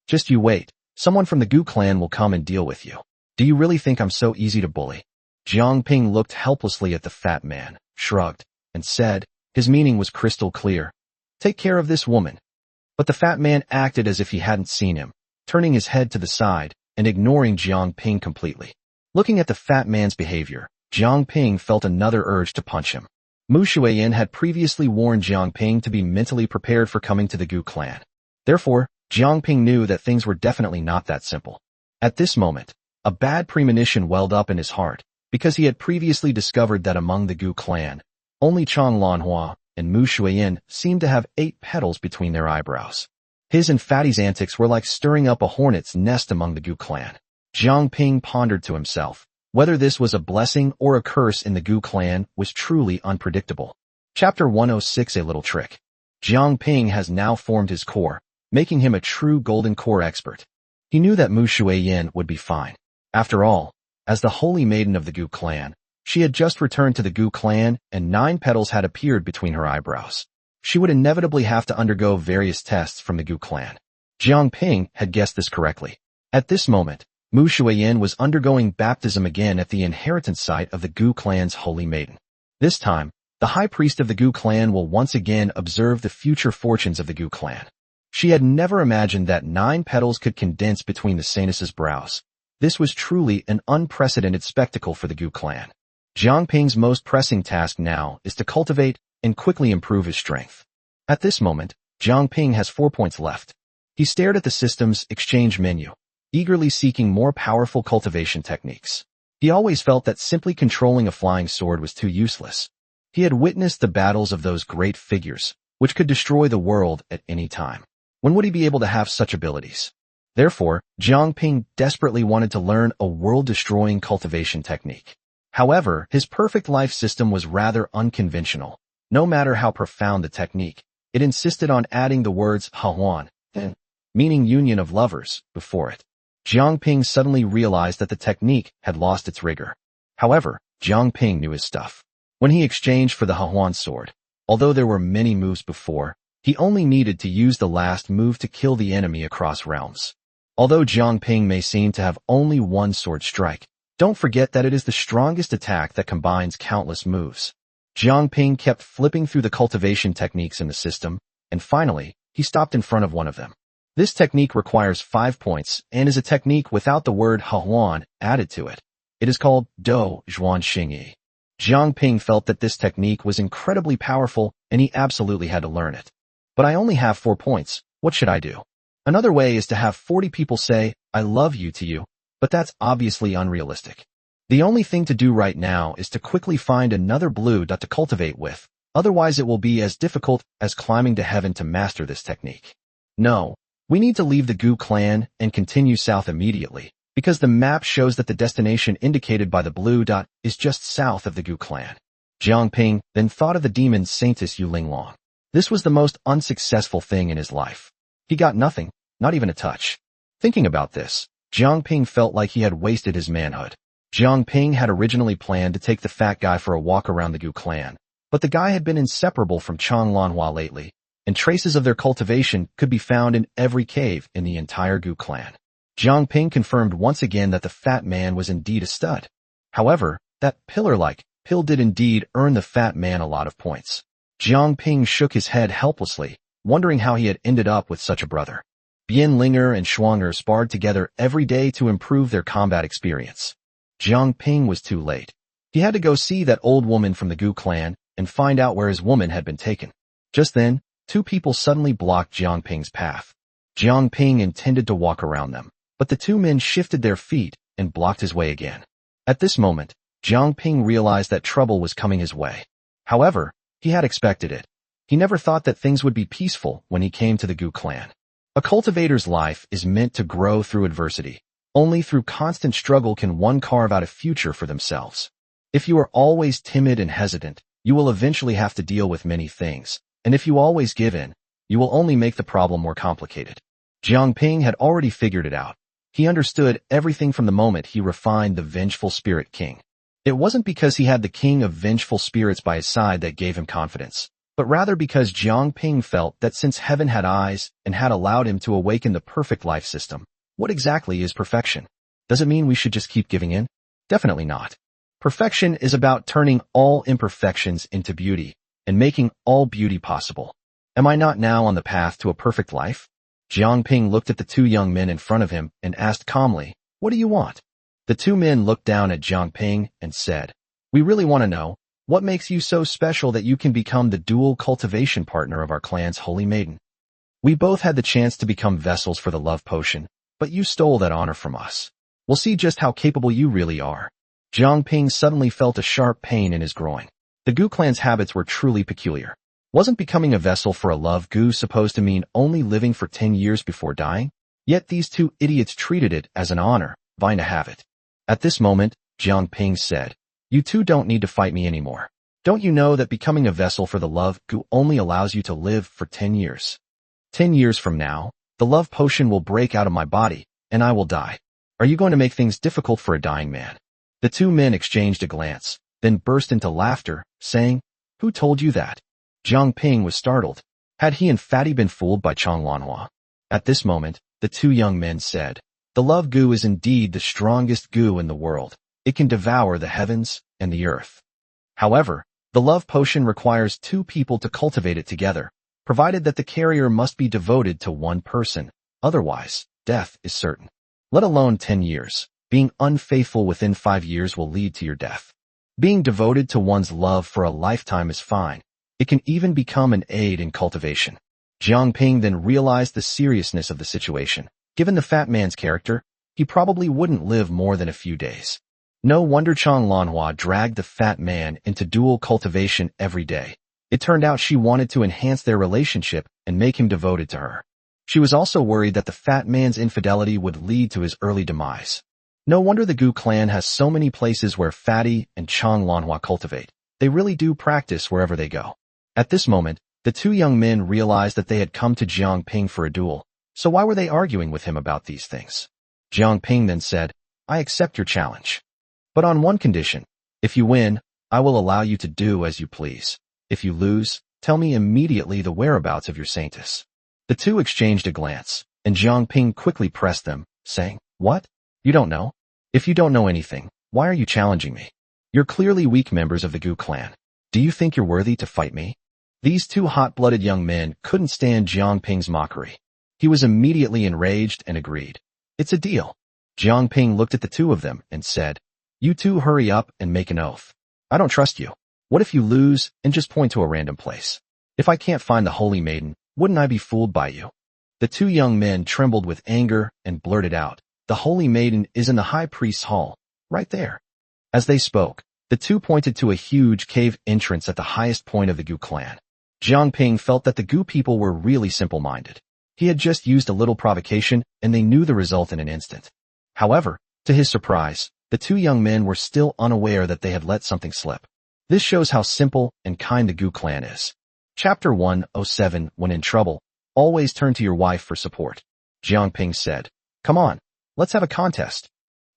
Just you wait, someone from the Gu clan will come and deal with you. Do you really think I'm so easy to bully?" Jiang Ping looked helplessly at the fat man, shrugged, and said, his meaning was crystal clear, "Take care of this woman." But the fat man acted as if he hadn't seen him, turning his head to the side and ignoring Jiang Ping completely. Looking at the fat man's behavior, Jiang Ping felt another urge to punch him. Mu Shuiyan had previously warned Jiang Ping to be mentally prepared for coming to the Gu clan. Therefore, Jiang Ping knew that things were definitely not that simple. At this moment, a bad premonition welled up in his heart, because he had previously discovered that among the Gu clan, only Chang Lanhua and Mu Shuiyan seemed to have 8 petals between their eyebrows. His and Fatty's antics were like stirring up a hornet's nest among the Gu clan. Jiang Ping pondered to himself. Whether this was a blessing or a curse in the Gu clan was truly unpredictable. Chapter 106, A Little Trick. Jiang Ping has now formed his core, making him a true golden core expert. He knew that Mu Shuiyin would be fine. After all, as the holy maiden of the Gu clan, she had just returned to the Gu clan and 9 petals had appeared between her eyebrows. She would inevitably have to undergo various tests from the Gu clan. Jiang Ping had guessed this correctly. At this moment, Mu Shuiyin was undergoing baptism again at the inheritance site of the Gu clan's holy maiden. This time, the high priest of the Gu clan will once again observe the future fortunes of the Gu clan. She had never imagined that 9 petals could condense between the Saintess's brows. This was truly an unprecedented spectacle for the Gu clan. Jiang Ping's most pressing task now is to cultivate and quickly improve his strength. At this moment, Jiang Ping has 4 points left. He stared at the system's exchange menu, eagerly seeking more powerful cultivation techniques. He always felt that simply controlling a flying sword was too useless. He had witnessed the battles of those great figures, which could destroy the world at any time. When would he be able to have such abilities? Therefore, Jiang Ping desperately wanted to learn a world-destroying cultivation technique. However, his perfect life system was rather unconventional. No matter how profound the technique, it insisted on adding the words Hahuan, meaning union of lovers, before it. Jiang Ping suddenly realized that the technique had lost its rigor. However, Jiang Ping knew his stuff. When he exchanged for the Hahuan sword, although there were many moves before, he only needed to use the last move to kill the enemy across realms. Although Jiang Ping may seem to have only one sword strike, don't forget that it is the strongest attack that combines countless moves. Jiang Ping kept flipping through the cultivation techniques in the system, and finally, he stopped in front of one of them. This technique requires 5 points and is a technique without the word Hahuan added to it. It is called Do Zhuan Xingyi. Jiang Ping felt that this technique was incredibly powerful and he absolutely had to learn it. But I only have 4 points, what should I do? Another way is to have 40 people say, I love you to you, but that's obviously unrealistic. The only thing to do right now is to quickly find another blue dot to cultivate with, otherwise it will be as difficult as climbing to heaven to master this technique. No, we need to leave the Gu clan and continue south immediately, because the map shows that the destination indicated by the blue dot is just south of the Gu clan. Jiang Ping then thought of the demon Saintess Yu Linglong. This was the most unsuccessful thing in his life. He got nothing, not even a touch. Thinking about this, Jiang Ping felt like he had wasted his manhood. Jiang Ping had originally planned to take the fat guy for a walk around the Gu clan, but the guy had been inseparable from Chang Lanhua lately, and traces of their cultivation could be found in every cave in the entire Gu clan. Jiang Ping confirmed once again that the fat man was indeed a stud. However, that pillar-like pill did indeed earn the fat man a lot of points. Jiang Ping shook his head helplessly, wondering how he had ended up with such a brother. Bian Linger and Shuanger sparred together every day to improve their combat experience. Jiang Ping was too late. He had to go see that old woman from the Gu clan and find out where his woman had been taken. Just then, 2 people suddenly blocked Jiang Ping's path. Jiang Ping intended to walk around them, but the 2 men shifted their feet and blocked his way again. At this moment, Jiang Ping realized that trouble was coming his way. However, he had expected it. He never thought that things would be peaceful when he came to the Gu clan. A cultivator's life is meant to grow through adversity. Only through constant struggle can one carve out a future for themselves. If you are always timid and hesitant, you will eventually have to deal with many things, and if you always give in, you will only make the problem more complicated. Jiang Ping had already figured it out. He understood everything from the moment he refined the Vengeful Spirit King. It wasn't because he had the King of Vengeful Spirits by his side that gave him confidence, but rather because Jiang Ping felt that since heaven had eyes and had allowed him to awaken the perfect life system, what exactly is perfection? Does it mean we should just keep giving in? Definitely not. Perfection is about turning all imperfections into beauty and making all beauty possible. Am I not now on the path to a perfect life? Jiang Ping looked at the 2 young men in front of him and asked calmly, what do you want? The 2 men looked down at Jiang Ping and said, we really want to know, what makes you so special that you can become the dual cultivation partner of our clan's holy maiden? We both had the chance to become vessels for the love potion, but you stole that honor from us. We'll see just how capable you really are. Jiang Ping suddenly felt a sharp pain in his groin. The Gu clan's habits were truly peculiar. Wasn't becoming a vessel for a love Gu supposed to mean only living for 10 years before dying? Yet these 2 idiots treated it as an honor, vying to have it. At this moment, Jiang Ping said, you 2 don't need to fight me anymore. Don't you know that becoming a vessel for the love Gu only allows you to live for 10 years? 10 years from now, the love potion will break out of my body, and I will die. Are you going to make things difficult for a dying man? The two men exchanged a glance, then burst into laughter, saying, Who told you that? Jiang Ping was startled. Had he and Fatty been fooled by Chang Lanhua? At this moment, the two young men said, The love goo is indeed the strongest goo in the world. It can devour the heavens and the earth. However, the love potion requires two people to cultivate it together, provided that the carrier must be devoted to one person. Otherwise, death is certain. Let alone 10 years. Being unfaithful within 5 years will lead to your death. Being devoted to one's love for a lifetime is fine. It can even become an aid in cultivation. Jiang Ping then realized the seriousness of the situation. Given the fat man's character, he probably wouldn't live more than a few days. No wonder Chang Lanhua dragged the fat man into dual cultivation every day. It turned out she wanted to enhance their relationship and make him devoted to her. She was also worried that the fat man's infidelity would lead to his early demise. No wonder the Gu clan has so many places where Fatty and Chang Lanhua cultivate. They really do practice wherever they go. At this moment, the two young men realized that they had come to Jiang Ping for a duel, so why were they arguing with him about these things? Jiang Ping then said, I accept your challenge. But on one condition. If you win, I will allow you to do as you please. If you lose, tell me immediately the whereabouts of your saintess. The two exchanged a glance, and Jiang Ping quickly pressed them, saying, What? You don't know? If you don't know anything, why are you challenging me? You're clearly weak members of the Gu clan. Do you think you're worthy to fight me? These two hot-blooded young men couldn't stand Jiang Ping's mockery. He was immediately enraged and agreed. It's a deal. Jiang Ping looked at the two of them and said, You two hurry up and make an oath. I don't trust you. What if you lose and just point to a random place? If I can't find the holy maiden, wouldn't I be fooled by you? The two young men trembled with anger and blurted out, The holy maiden is in the high priest's hall, right there. As they spoke, the two pointed to a huge cave entrance at the highest point of the Gu clan. Jiang Ping felt that the Gu people were really simple-minded. He had just used a little provocation, and they knew the result in an instant. However, to his surprise, the two young men were still unaware that they had let something slip. This shows how simple and kind the Gu clan is. Chapter 107 When in trouble, always turn to your wife for support. Jiang Ping said, Come on, let's have a contest.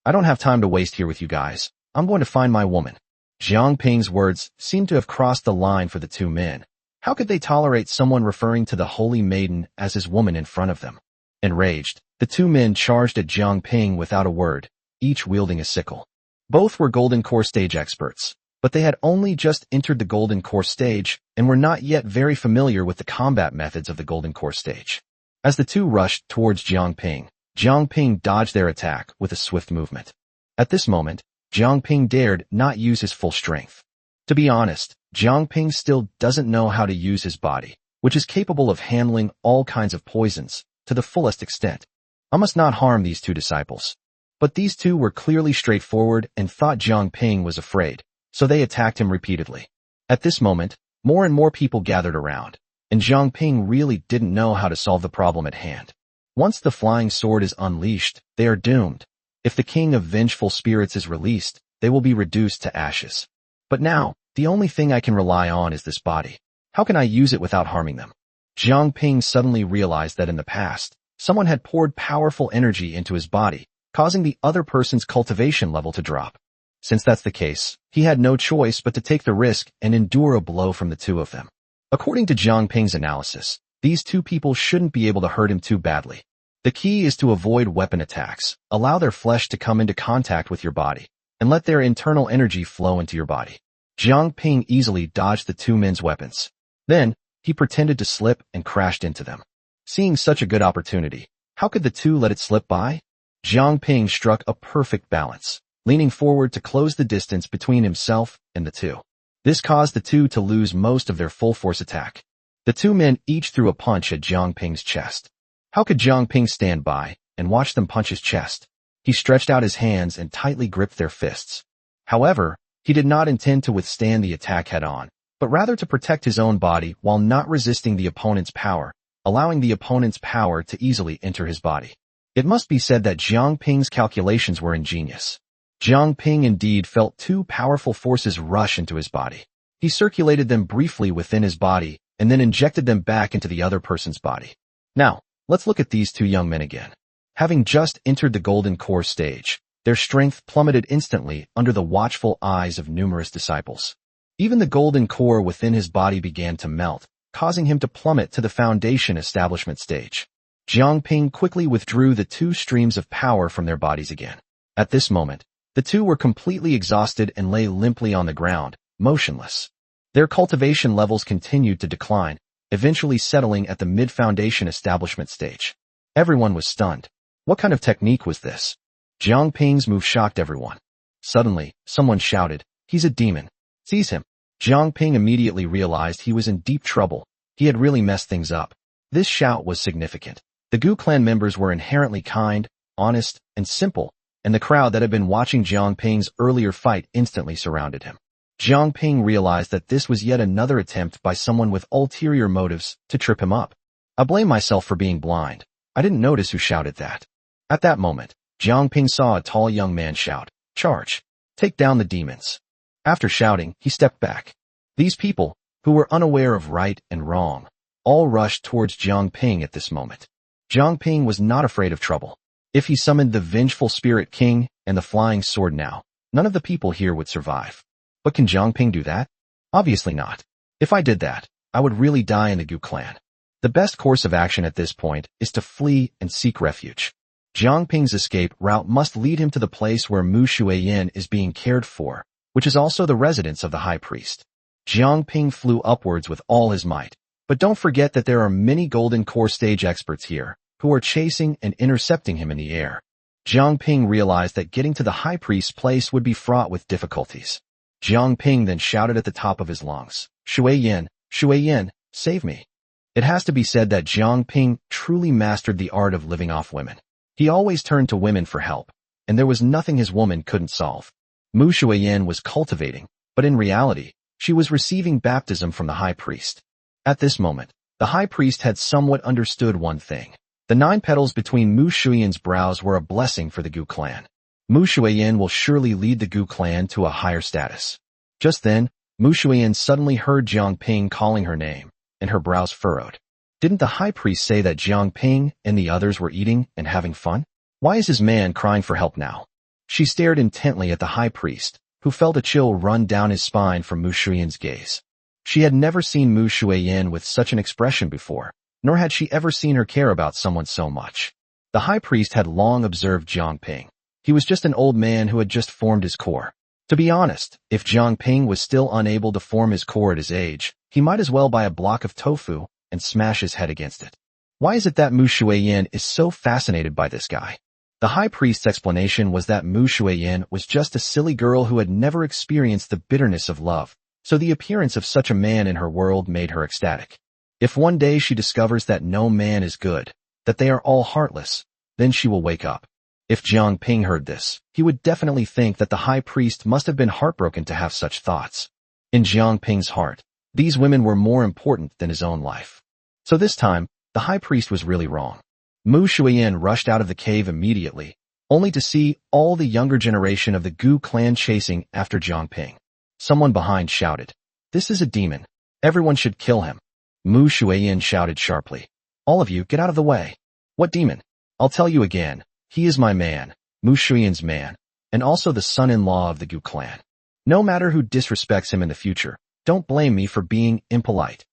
I don't have time to waste here with you guys. I'm going to find my woman. Jiang Ping's words seemed to have crossed the line for the two men. How could they tolerate someone referring to the holy maiden as his woman in front of them? Enraged, the two men charged at Jiang Ping without a word, each wielding a sickle. Both were Golden Core stage experts, but they had only just entered the Golden Core stage and were not yet very familiar with the combat methods of the Golden Core stage. As the two rushed towards Jiang Ping dodged their attack with a swift movement. At this moment, Jiang Ping dared not use his full strength. To be honest, Jiang Ping still doesn't know how to use his body, which is capable of handling all kinds of poisons, to the fullest extent. I must not harm these two disciples. But these two were clearly straightforward and thought Jiang Ping was afraid, so they attacked him repeatedly. At this moment, more and more people gathered around, and Jiang Ping really didn't know how to solve the problem at hand. Once the flying sword is unleashed, they are doomed. If the king of vengeful spirits is released, they will be reduced to ashes. But now, the only thing I can rely on is this body. How can I use it without harming them? Jiang Ping suddenly realized that in the past, someone had poured powerful energy into his body, causing the other person's cultivation level to drop. Since that's the case, he had no choice but to take the risk and endure a blow from the two of them. According to Jiang Ping's analysis, these two people shouldn't be able to hurt him too badly. The key is to avoid weapon attacks, allow their flesh to come into contact with your body, and let their internal energy flow into your body. Jiang Ping easily dodged the two men's weapons. Then, he pretended to slip and crashed into them. Seeing such a good opportunity, how could the two let it slip by? Jiang Ping struck a perfect balance, leaning forward to close the distance between himself and the two. This caused the two to lose most of their full force attack. The two men each threw a punch at Jiang Ping's chest. How could Jiang Ping stand by and watch them punch his chest? He stretched out his hands and tightly gripped their fists. However, he did not intend to withstand the attack head-on, but rather to protect his own body while not resisting the opponent's power, allowing the opponent's power to easily enter his body. It must be said that Jiang Ping's calculations were ingenious. Jiang Ping indeed felt two powerful forces rush into his body. He circulated them briefly within his body and then injected them back into the other person's body. Now, let's look at these two young men again. Having just entered the golden core stage, their strength plummeted instantly under the watchful eyes of numerous disciples. Even the golden core within his body began to melt, causing him to plummet to the foundation establishment stage. Jiang Ping quickly withdrew the two streams of power from their bodies again. At this moment, the two were completely exhausted and lay limply on the ground, motionless. Their cultivation levels continued to decline, eventually settling at the mid-foundation establishment stage. Everyone was stunned. What kind of technique was this? Jiang Ping's move shocked everyone. Suddenly, someone shouted, "He's a demon. Seize him." Jiang Ping immediately realized he was in deep trouble. He had really messed things up. This shout was significant. The Gu clan members were inherently kind, honest, and simple, and the crowd that had been watching Jiang Ping's earlier fight instantly surrounded him. Jiang Ping realized that this was yet another attempt by someone with ulterior motives to trip him up. I blame myself for being blind. I didn't notice who shouted that. At that moment, Jiang Ping saw a tall young man shout, "Charge! Take down the demons." After shouting, he stepped back. These people, who were unaware of right and wrong, all rushed towards Jiang Ping at this moment. Jiang Ping was not afraid of trouble. If he summoned the vengeful spirit king and the flying sword now, none of the people here would survive. But can Jiang Ping do that? Obviously not. If I did that, I would really die in the Gu clan. The best course of action at this point is to flee and seek refuge. Jiang Ping's escape route must lead him to the place where Mu Shuiyin is being cared for, which is also the residence of the high priest. Jiang Ping flew upwards with all his might, but don't forget that there are many golden core stage experts here, who are chasing and intercepting him in the air. Jiang Ping realized that getting to the high priest's place would be fraught with difficulties. Jiang Ping then shouted at the top of his lungs, "Shuiyin, Shuiyin, save me." It has to be said that Jiang Ping truly mastered the art of living off women. He always turned to women for help, and there was nothing his woman couldn't solve. Mu Shuiyin was cultivating, but in reality, she was receiving baptism from the high priest. At this moment, the high priest had somewhat understood one thing. The 9 petals between Mu Shuiyin's brows were a blessing for the Gu clan. Mu Shuiyin will surely lead the Gu clan to a higher status. Just then, Mu Shuiyin suddenly heard Jiang Ping calling her name, and her brows furrowed. Didn't the high priest say that Jiang Ping and the others were eating and having fun? Why is his man crying for help now? She stared intently at the high priest, who felt a chill run down his spine from Mu Shuiyin's gaze. She had never seen Mu Shuiyin with such an expression before, nor had she ever seen her care about someone so much. The high priest had long observed Jiang Ping. He was just an old man who had just formed his core. To be honest, if Jiang Ping was still unable to form his core at his age, he might as well buy a block of tofu and smash his head against it. Why is it that Mu Shuiyin is so fascinated by this guy? The high priest's explanation was that Mu Shuiyin was just a silly girl who had never experienced the bitterness of love, so the appearance of such a man in her world made her ecstatic. If one day she discovers that no man is good, that they are all heartless, then she will wake up. If Jiang Ping heard this, he would definitely think that the high priest must have been heartbroken to have such thoughts. In Jiang Ping's heart, these women were more important than his own life. So this time, the high priest was really wrong. Mu Shuiyin rushed out of the cave immediately, only to see all the younger generation of the Gu clan chasing after Jiang Ping. Someone behind shouted, "This is a demon. Everyone should kill him." Mu Shuiyin shouted sharply, "All of you, get out of the way." "What demon? I'll tell you again. He is my man, Mu Shuiyin's man, and also the son-in-law of the Gu clan. No matter who disrespects him in the future, don't blame me for being impolite.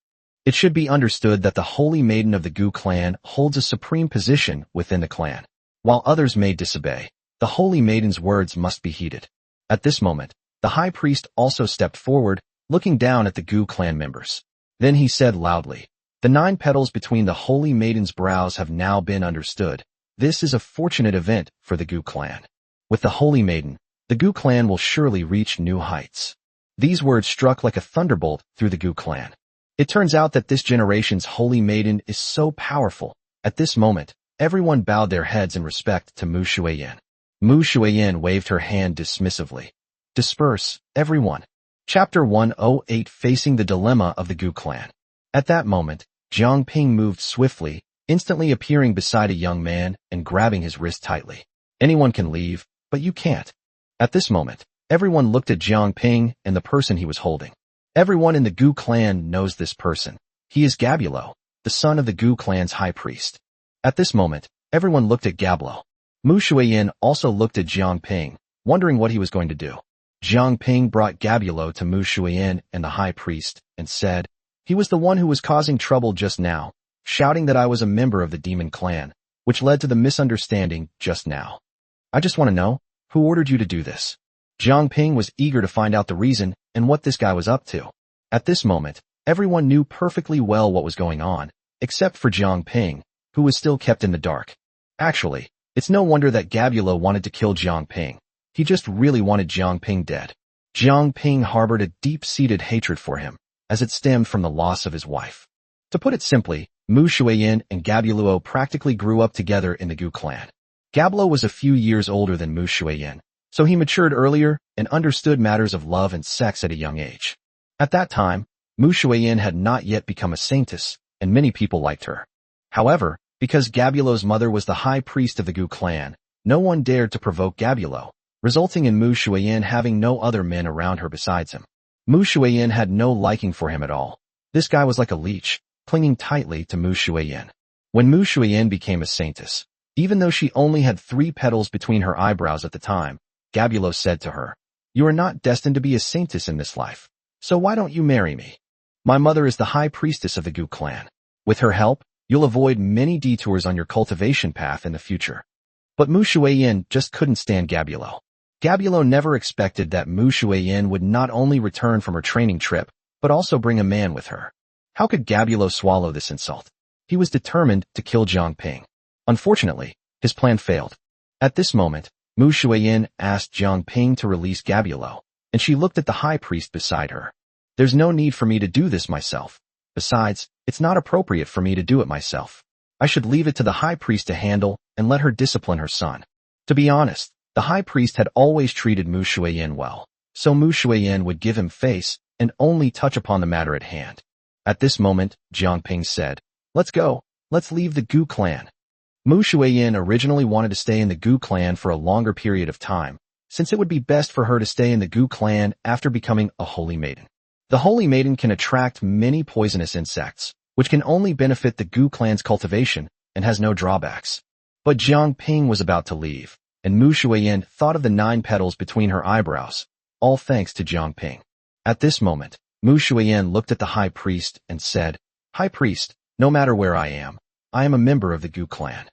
It should be understood that the holy maiden of the Gu clan holds a supreme position within the clan. While others may disobey, the holy maiden's words must be heeded." At this moment, the high priest also stepped forward, looking down at the Gu clan members. Then he said loudly, "The 9 petals between the holy maiden's brows have now been understood. This is a fortunate event for the Gu clan. With the holy maiden, the Gu clan will surely reach new heights." These words struck like a thunderbolt through the Gu clan. It turns out that this generation's holy maiden is so powerful. At this moment, everyone bowed their heads in respect to Mu Shuiyin. Mu Shuiyin waved her hand dismissively. "Disperse, everyone." Chapter 108, Facing the Dilemma of the Gu clan. At that moment, Jiang Ping moved swiftly, instantly appearing beside a young man and grabbing his wrist tightly. "Anyone can leave, but you can't." At this moment, everyone looked at Jiang Ping and the person he was holding. Everyone in the Gu clan knows this person. He is Gabulo, the son of the Gu clan's high priest. At this moment, Everyone looked at Gablo. Mu Shuiyin also looked at Jiang Ping, wondering what he was going to do. Jiang Ping brought Gabulo to Mu Shuiyin and the high priest, and said, "He was the one who was causing trouble just now, shouting that I was a member of the demon clan, which led to the misunderstanding just now. I just want to know, who ordered you to do this?" Jiang Ping was eager to find out the reason and what this guy was up to. At this moment, everyone knew perfectly well what was going on, except for Jiang Ping, who was still kept in the dark. Actually, it's no wonder that Gabulo wanted to kill Jiang Ping. He just really wanted Jiang Ping dead. Jiang Ping harbored a deep-seated hatred for him, as it stemmed from the loss of his wife. To put it simply, Mu Shuiyin and Gabulo practically grew up together in the Gu clan. Gabulo was a few years older than Mu Shuiyin, so he matured earlier and understood matters of love and sex at a young age. At that time, Mu Shuiyin had not yet become a saintess, and many people liked her. However, because Gabulo's mother was the high priest of the Gu clan, no one dared to provoke Gabulo, resulting in Mu Shuiyin having no other men around her besides him. Mu Shuiyin had no liking for him at all. This guy was like a leech, clinging tightly to Mu Shuiyin. When Mu Shuiyin became a saintess, even though she only had 3 petals between her eyebrows at the time, Gabulo said to her, "You are not destined to be a saintess in this life, so why don't you marry me? My mother is the high priestess of the Gu clan. With her help, you'll avoid many detours on your cultivation path in the future." But Mu Shuiyin just couldn't stand Gabulo. Gabulo never expected that Mu Shuiyin would not only return from her training trip, but also bring a man with her. How could Gabulo swallow this insult? He was determined to kill Jiang Ping. Unfortunately, his plan failed. At this moment, Mu Shuiyin asked Jiang Ping to release Gabulo, and she looked at the high priest beside her. "There's no need for me to do this myself. Besides, it's not appropriate for me to do it myself. I should leave it to the high priest to handle and let her discipline her son." To be honest, the high priest had always treated Mu Shuiyin well, so Mu Shuiyin would give him face and only touch upon the matter at hand. At this moment, Jiang Ping said, "Let's go. Let's leave the Gu clan." Mu Shuiyin originally wanted to stay in the Gu clan for a longer period of time, since it would be best for her to stay in the Gu clan after becoming a holy maiden. The holy maiden can attract many poisonous insects, which can only benefit the Gu clan's cultivation and has no drawbacks. But Jiang Ping was about to leave, and Mu Shuiyin thought of the 9 petals between her eyebrows, all thanks to Jiang Ping. At this moment, Mu Shuiyin looked at the high priest and said, "High priest, no matter where I am a member of the Gu clan.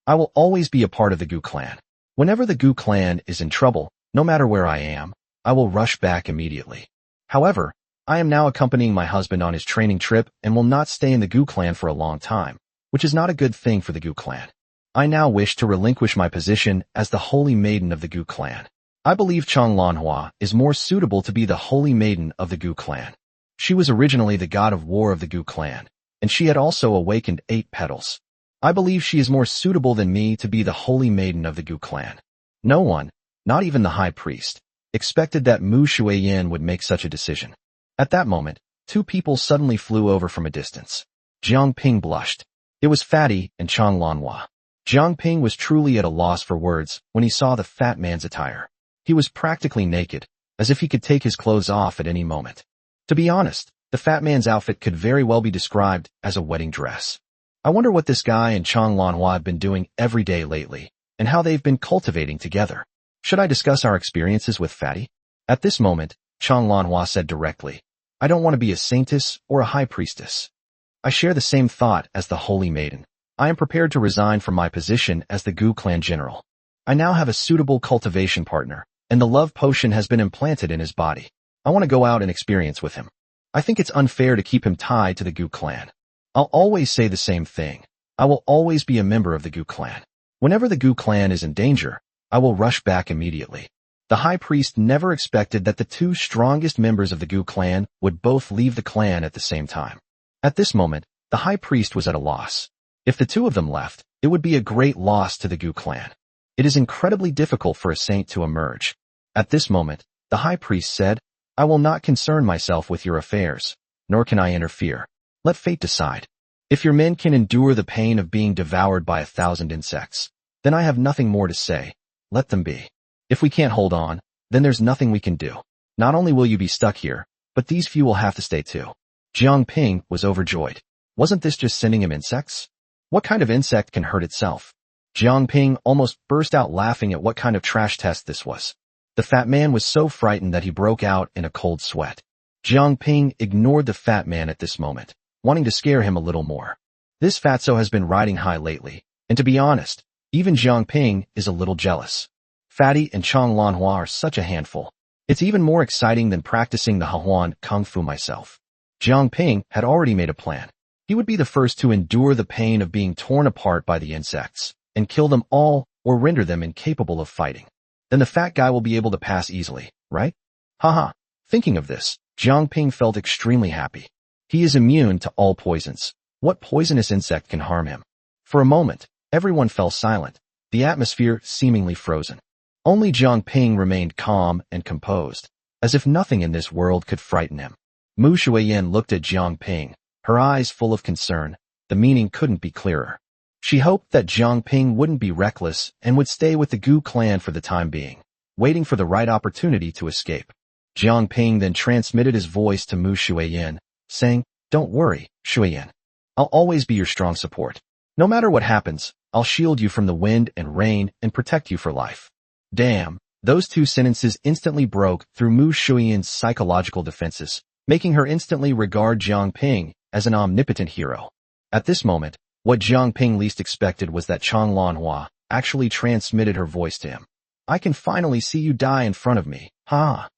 I will always be a part of the Gu clan. Whenever the Gu clan is in trouble, no matter where I am, I will rush back immediately. However, I am now accompanying my husband on his training trip and will not stay in the Gu clan for a long time, which is not a good thing for the Gu clan. I now wish to relinquish my position as the holy maiden of the Gu clan. I believe Manhwa is more suitable to be the holy maiden of the Gu clan. She was originally the god of war of the Gu clan, and she had also awakened 8 petals. I believe she is more suitable than me to be the holy maiden of the Gu clan." No one, not even the high priest, expected that Mu Shuiyin would make such a decision. At that moment, 2 people suddenly flew over from a distance. Jiang Ping blushed. It was Fatty and Manhwa. Jiang Ping was truly at a loss for words when he saw the fat man's attire. He was practically naked, as if he could take his clothes off at any moment. To be honest, the fat man's outfit could very well be described as a wedding dress. I wonder what this guy and Manhwa have been doing every day lately, and how they've been cultivating together. Should I discuss our experiences with Fatty? At this moment, Manhwa said directly, "I don't want to be a saintess or a high priestess. I share the same thought as the holy maiden. I am prepared to resign from my position as the Gu clan general. I now have a suitable cultivation partner, and the love potion has been implanted in his body. I want to go out and experience with him. I think it's unfair to keep him tied to the Gu clan. I'll always say the same thing. I will always be a member of the Gu clan. Whenever the Gu clan is in danger, I will rush back immediately." The high priest never expected that the 2 strongest members of the Gu clan would both leave the clan at the same time. At this moment, the high priest was at a loss. If the 2 of them left, it would be a great loss to the Gu clan. It is incredibly difficult for a saint to emerge. At this moment, the high priest said, "I will not concern myself with your affairs, nor can I interfere. Let fate decide. If your men can endure the pain of being devoured by 1,000 insects, then I have nothing more to say. Let them be. If we can't hold on, then there's nothing we can do. Not only will you be stuck here, but these few will have to stay too." Jiang Ping was overjoyed. Wasn't this just sending him insects? What kind of insect can hurt itself? Jiang Ping almost burst out laughing at what kind of trash test this was. The fat man was so frightened that he broke out in a cold sweat. Jiang Ping ignored the fat man at this moment, wanting to scare him a little more. This fatso has been riding high lately, and to be honest, even Jiang Ping is a little jealous. Fatty and Chong Lanhua are such a handful. It's even more exciting than practicing the Hahuan Kung Fu myself. Jiang Ping had already made a plan. He would be the first to endure the pain of being torn apart by the insects, and kill them all or render them incapable of fighting. Then the fat guy will be able to pass easily, right? Haha. Thinking of this, Jiang Ping felt extremely happy. He is immune to all poisons. What poisonous insect can harm him? For a moment, everyone fell silent, the atmosphere seemingly frozen. Only Jiang Ping remained calm and composed, as if nothing in this world could frighten him. Mu Shuiyan looked at Jiang Ping, her eyes full of concern. The meaning couldn't be clearer. She hoped that Jiang Ping wouldn't be reckless and would stay with the Gu clan for the time being, waiting for the right opportunity to escape. Jiang Ping then transmitted his voice to Mu Shuiyan, saying, "Don't worry, Shuiyan. I'll always be your strong support. No matter what happens, I'll shield you from the wind and rain and protect you for life." Damn, those two sentences instantly broke through Mu Shuiyan's psychological defenses, making her instantly regard Jiang Ping as an omnipotent hero. At this moment, what Jiang Ping least expected was that Chong Lanhua actually transmitted her voice to him. "I can finally see you die in front of me, ha."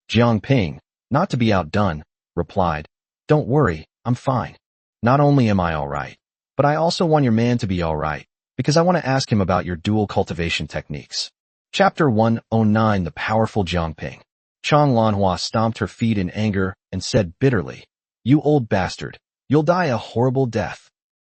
Jiang Ping, not to be outdone, replied, "Don't worry, I'm fine. Not only am I alright, but I also want your man to be alright, because I want to ask him about your dual cultivation techniques." Chapter 109 The Powerful Jiang Ping. Chong Lanhua stomped her feet in anger and said bitterly, "You old bastard, you'll die a horrible death.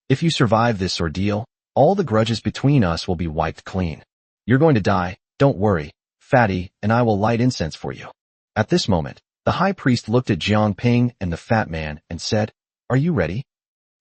If you survive this ordeal, all the grudges between us will be wiped clean. You're going to die, don't worry, fatty, and I will light incense for you." At this moment, the high priest looked at Jiang Ping and the fat man and said, "Are you ready?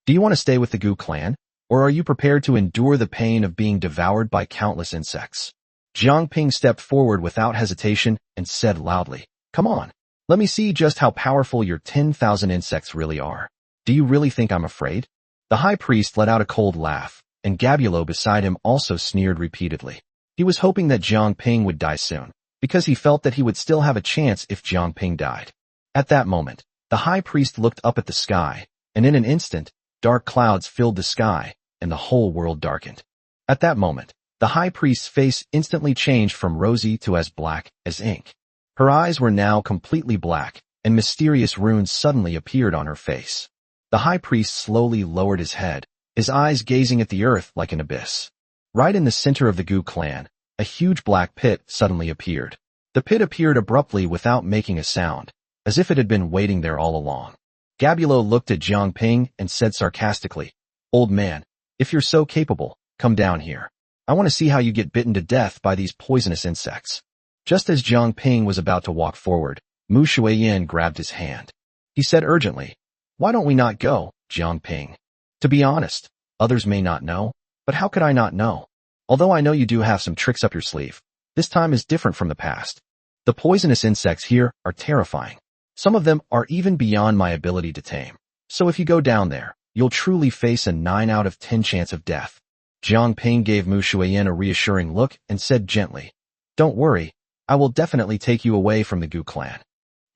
Do you want to stay with the Gu clan, or are you prepared to endure the pain of being devoured by countless insects?" Jiang Ping stepped forward without hesitation and said loudly, "Come on, let me see just how powerful your 10,000 insects really are. Do you really think I'm afraid?" The high priest let out a cold laugh, and Gabulo beside him also sneered repeatedly. He was hoping that Jiang Ping would die soon, because he felt that he would still have a chance if Jiang Ping died. At that moment, the high priest looked up at the sky, and in an instant, dark clouds filled the sky, and the whole world darkened. At that moment, the high priest's face instantly changed from rosy to as black as ink. Her eyes were now completely black, and mysterious runes suddenly appeared on her face. The high priest slowly lowered his head, his eyes gazing at the earth like an abyss. Right in the center of the Gu clan, a huge black pit suddenly appeared. The pit appeared abruptly without making a sound, as if it had been waiting there all along. Gabulo looked at Jiang Ping and said sarcastically, "Old man, if you're so capable, come down here. I want to see how you get bitten to death by these poisonous insects." Just as Jiang Ping was about to walk forward, Mu Shuiyan grabbed his hand. He said urgently, "Why don't we not go, Jiang Ping? To be honest, others may not know, but how could I not know? Although I know you do have some tricks up your sleeve, this time is different from the past. The poisonous insects here are terrifying. Some of them are even beyond my ability to tame. So if you go down there, you'll truly face a 9 out of 10 chance of death." Jiang Ping gave Mu Shuiyan a reassuring look and said gently, "Don't worry, I will definitely take you away from the Gu clan.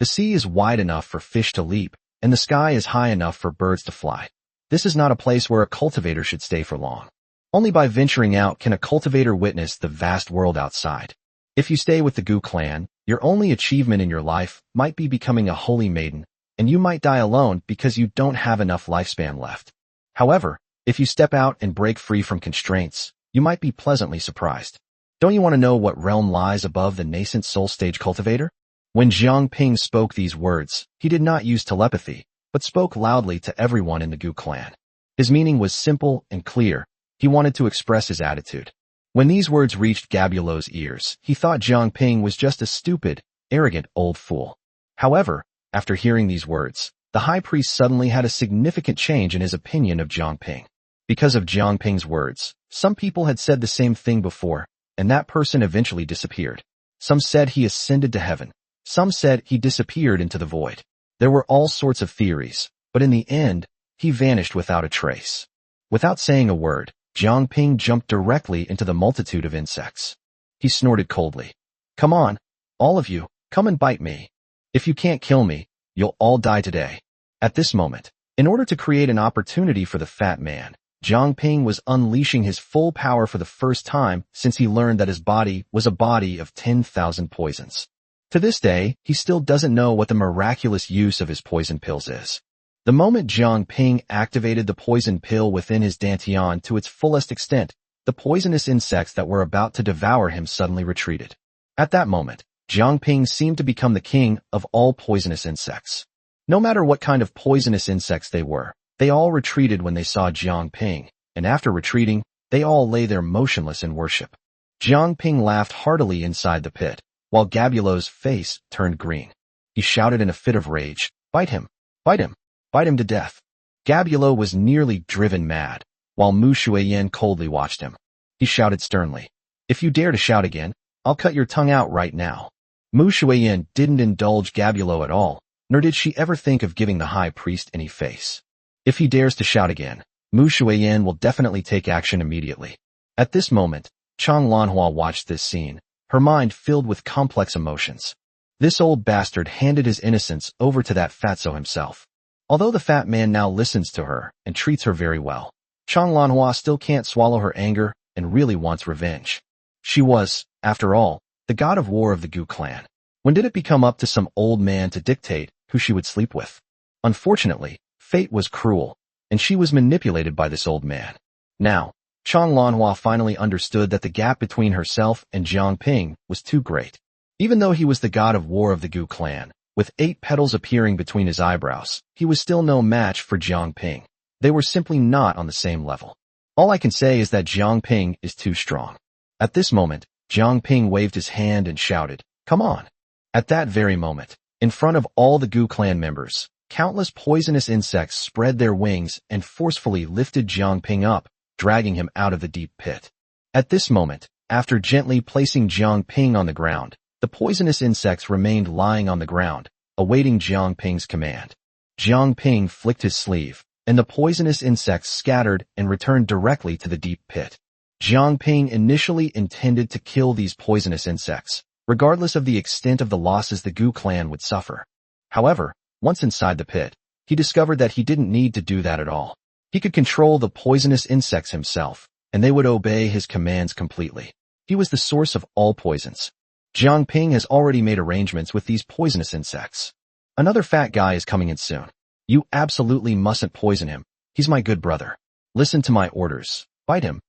The sea is wide enough for fish to leap, and the sky is high enough for birds to fly. This is not a place where a cultivator should stay for long. Only by venturing out can a cultivator witness the vast world outside. If you stay with the Gu clan, your only achievement in your life might be becoming a holy maiden, and you might die alone because you don't have enough lifespan left. However, if you step out and break free from constraints, you might be pleasantly surprised. Don't you want to know what realm lies above the nascent soul stage cultivator?" When Jiang Ping spoke these words, he did not use telepathy, but spoke loudly to everyone in the Gu clan. His meaning was simple and clear. He wanted to express his attitude. When these words reached Gabulo's ears, he thought Jiang Ping was just a stupid, arrogant old fool. However, after hearing these words, the high priest suddenly had a significant change in his opinion of Jiang Ping. Because of Jiang Ping's words, some people had said the same thing before, and that person eventually disappeared. Some said he ascended to heaven. Some said he disappeared into the void. There were all sorts of theories, but in the end, he vanished without a trace. Without saying a word, Jiang Ping jumped directly into the multitude of insects. He snorted coldly. Come on, all of you, come and bite me. If you can't kill me, you'll all die today. At this moment, in order to create an opportunity for the fat man, Jiang Ping was unleashing his full power for the first time since he learned that his body was a body of 10,000 poisons. To this day, he still doesn't know what the miraculous use of his poison pills is. The moment Jiang Ping activated the poison pill within his dantian to its fullest extent, the poisonous insects that were about to devour him suddenly retreated. At that moment, Jiang Ping seemed to become the king of all poisonous insects. No matter what kind of poisonous insects they were, they all retreated when they saw Jiang Ping, and after retreating, they all lay there motionless in worship. Jiang Ping laughed heartily inside the pit, while Gabulo's face turned green. He shouted in a fit of rage, "Bite him! Bite him! Bite him to death!" Gabulo was nearly driven mad, while Mu Shuiyan coldly watched him. He shouted sternly, "If you dare to shout again, I'll cut your tongue out right now." Mu Shuiyan didn't indulge Gabulo at all, nor did she ever think of giving the high priest any face. If he dares to shout again, Mu Shuiyan will definitely take action immediately. At this moment, Chang Lanhua watched this scene, her mind filled with complex emotions. This old bastard handed his innocence over to that fatso himself. Although the fat man now listens to her and treats her very well, Chang Lanhua still can't swallow her anger and really wants revenge. She was, after all, the god of war of the Gu clan. When did it become up to some old man to dictate who she would sleep with? Unfortunately, fate was cruel, and she was manipulated by this old man. Now, Chang Lanhua finally understood that the gap between herself and Jiang Ping was too great. Even though he was the god of war of the Gu clan, with 8 petals appearing between his eyebrows, he was still no match for Jiang Ping. They were simply not on the same level. All I can say is that Jiang Ping is too strong. At this moment, Jiang Ping waved his hand and shouted, "Come on." At that very moment, in front of all the Gu clan members, countless poisonous insects spread their wings and forcefully lifted Jiang Ping up, dragging him out of the deep pit. At this moment, after gently placing Jiang Ping on the ground, the poisonous insects remained lying on the ground, awaiting Jiang Ping's command. Jiang Ping flicked his sleeve, and the poisonous insects scattered and returned directly to the deep pit. Jiang Ping initially intended to kill these poisonous insects, regardless of the extent of the losses the Gu clan would suffer. However, once inside the pit, he discovered that he didn't need to do that at all. He could control the poisonous insects himself, and they would obey his commands completely. He was the source of all poisons. Jiang Ping has already made arrangements with these poisonous insects. Another fat guy is coming in soon. You absolutely mustn't poison him. He's my good brother. Listen to my orders. Bite him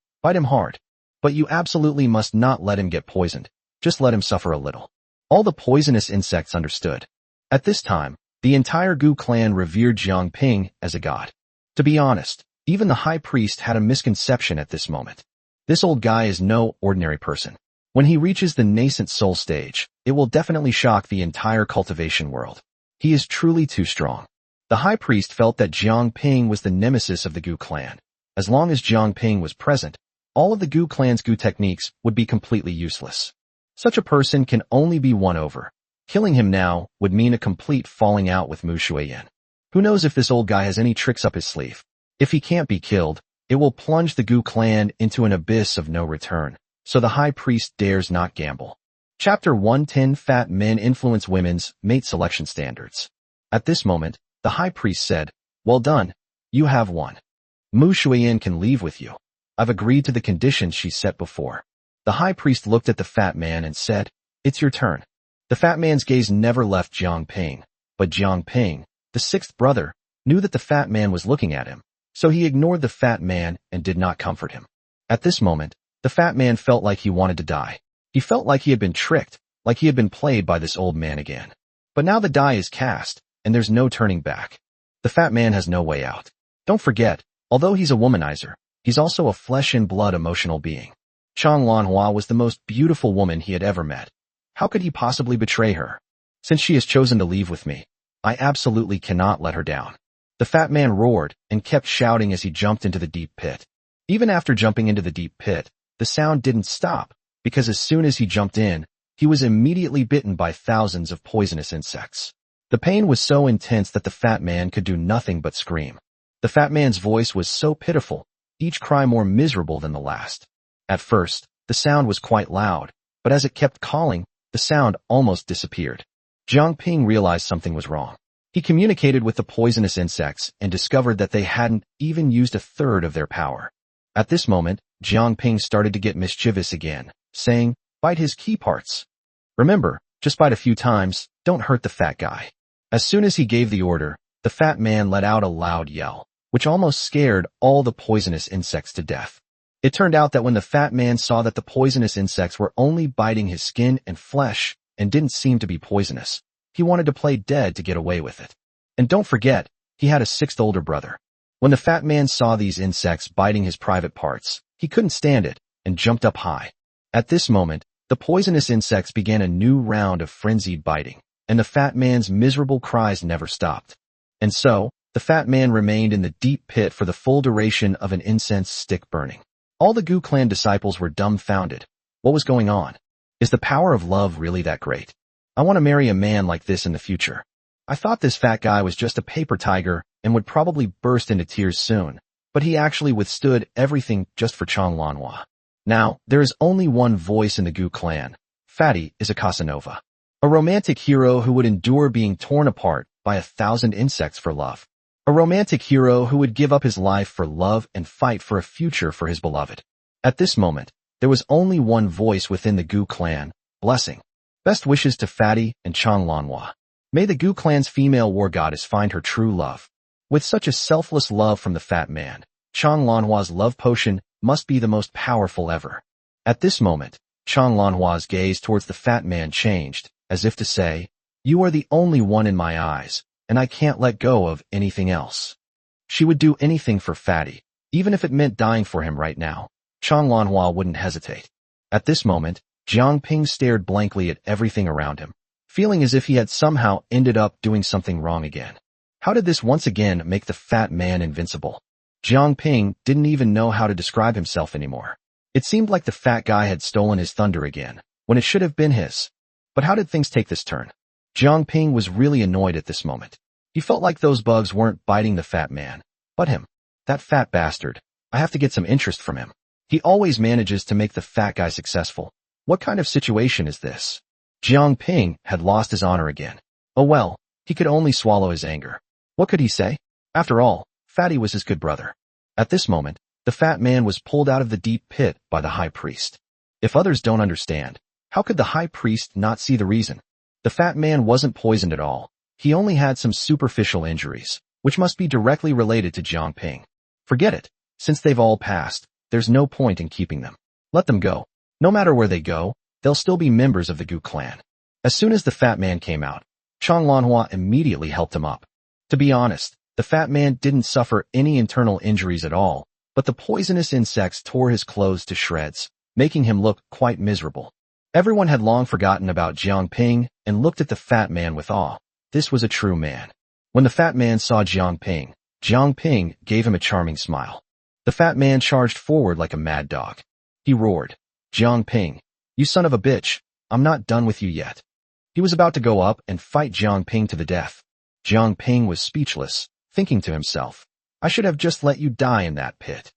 hard. But you absolutely must not let him get poisoned. Just let him suffer a little. All the poisonous insects understood. At this time, the entire Gu clan revered Jiang Ping as a god. To be honest, even the high priest had a misconception at this moment. This old guy is no ordinary person. When he reaches the nascent soul stage, it will definitely shock the entire cultivation world. He is truly too strong. The high priest felt that Jiang Ping was the nemesis of the Gu clan. As long as Jiang Ping was present, all of the Gu clan's Gu techniques would be completely useless. Such a person can only be won over. Killing him now would mean a complete falling out with Mu Shuiyan. Who knows if this old guy has any tricks up his sleeve? If he can't be killed, it will plunge the Gu clan into an abyss of no return, so the high priest dares not gamble. Chapter 110 Fat Men Influence Women's Mate Selection Standards. At this moment, the high priest said, "Well done, you have won. Mu Shuiyan can leave with you. I've agreed to the conditions she set before." The high priest looked at the fat man and said, "It's your turn." The fat man's gaze never left Jiang Ping, but Jiang Ping, the 6th brother, knew that the fat man was looking at him, so he ignored the fat man and did not comfort him. At this moment, the fat man felt like he wanted to die. He felt like he had been tricked, like he had been played by this old man again. But now the die is cast, and there's no turning back. The fat man has no way out. Don't forget, although he's a womanizer, he's also a flesh and blood emotional being. Chang Lanhua was the most beautiful woman he had ever met. How could he possibly betray her? Since she has chosen to leave with me, I absolutely cannot let her down. The fat man roared and kept shouting as he jumped into the deep pit. Even after jumping into the deep pit, the sound didn't stop, because as soon as he jumped in, he was immediately bitten by thousands of poisonous insects. The pain was so intense that the fat man could do nothing but scream. The fat man's voice was so pitiful, each cry more miserable than the last. At first, the sound was quite loud, but as it kept calling, the sound almost disappeared. Jiang Ping realized something was wrong. He communicated with the poisonous insects and discovered that they hadn't even used a third of their power. At this moment, Jiang Ping started to get mischievous again, saying, "Bite his key parts. Remember, just bite a few times, don't hurt the fat guy." As soon as he gave the order, the fat man let out a loud yell, which almost scared all the poisonous insects to death. It turned out that when the fat man saw that the poisonous insects were only biting his skin and flesh and didn't seem to be poisonous, he wanted to play dead to get away with it. And don't forget, he had a sixth older brother. When the fat man saw these insects biting his private parts, he couldn't stand it and jumped up high. At this moment, the poisonous insects began a new round of frenzied biting, and the fat man's miserable cries never stopped. And so, the fat man remained in the deep pit for the full duration of an incense stick burning. All the Gu clan disciples were dumbfounded. What was going on? Is the power of love really that great? I want to marry a man like this in the future. I thought this fat guy was just a paper tiger and would probably burst into tears soon, but he actually withstood everything just for Manhwa. Now, there is only one voice in the Gu clan. Fatty is a Casanova. A romantic hero who would endure being torn apart by 1,000 insects for love. A romantic hero who would give up his life for love and fight for a future for his beloved. At this moment, there was only one voice within the Gu clan, blessing. Best wishes to Fatty and Manhwa. May the Gu clan's female war goddess find her true love. With such a selfless love from the fat man, Manhwa's love potion must be the most powerful ever. At this moment, Manhwa's gaze towards the fat man changed, as if to say, "You are the only one in my eyes, and I can't let go of anything else." She would do anything for Fatty, even if it meant dying for him right now. Manhwa wouldn't hesitate. At this moment, Jiang Ping stared blankly at everything around him, feeling as if he had somehow ended up doing something wrong again. How did this once again make the fat man invincible? Jiang Ping didn't even know how to describe himself anymore. It seemed like the fat guy had stolen his thunder again, when it should have been his. But how did things take this turn? Jiang Ping was really annoyed at this moment. He felt like those bugs weren't biting the fat man, but him. That fat bastard. I have to get some interest from him. He always manages to make the fat guy successful. What kind of situation is this? Jiang Ping had lost his honor again. Oh well, he could only swallow his anger. What could he say? After all, Fatty was his good brother. At this moment, the fat man was pulled out of the deep pit by the high priest. If others don't understand, how could the high priest not see the reason? The fat man wasn't poisoned at all. He only had some superficial injuries, which must be directly related to Jiang Ping. Forget it. Since they've all passed, there's no point in keeping them. Let them go. No matter where they go, they'll still be members of the Gu clan. As soon as the fat man came out, Manhwa immediately helped him up. To be honest, the fat man didn't suffer any internal injuries at all, but the poisonous insects tore his clothes to shreds, making him look quite miserable. Everyone had long forgotten about Jiang Ping and looked at the fat man with awe. This was a true man. When the fat man saw Jiang Ping gave him a charming smile. The fat man charged forward like a mad dog. He roared, "Jiang Ping, you son of a bitch, I'm not done with you yet." He was about to go up and fight Jiang Ping to the death. Jiang Ping was speechless, thinking to himself, "I should have just let you die in that pit.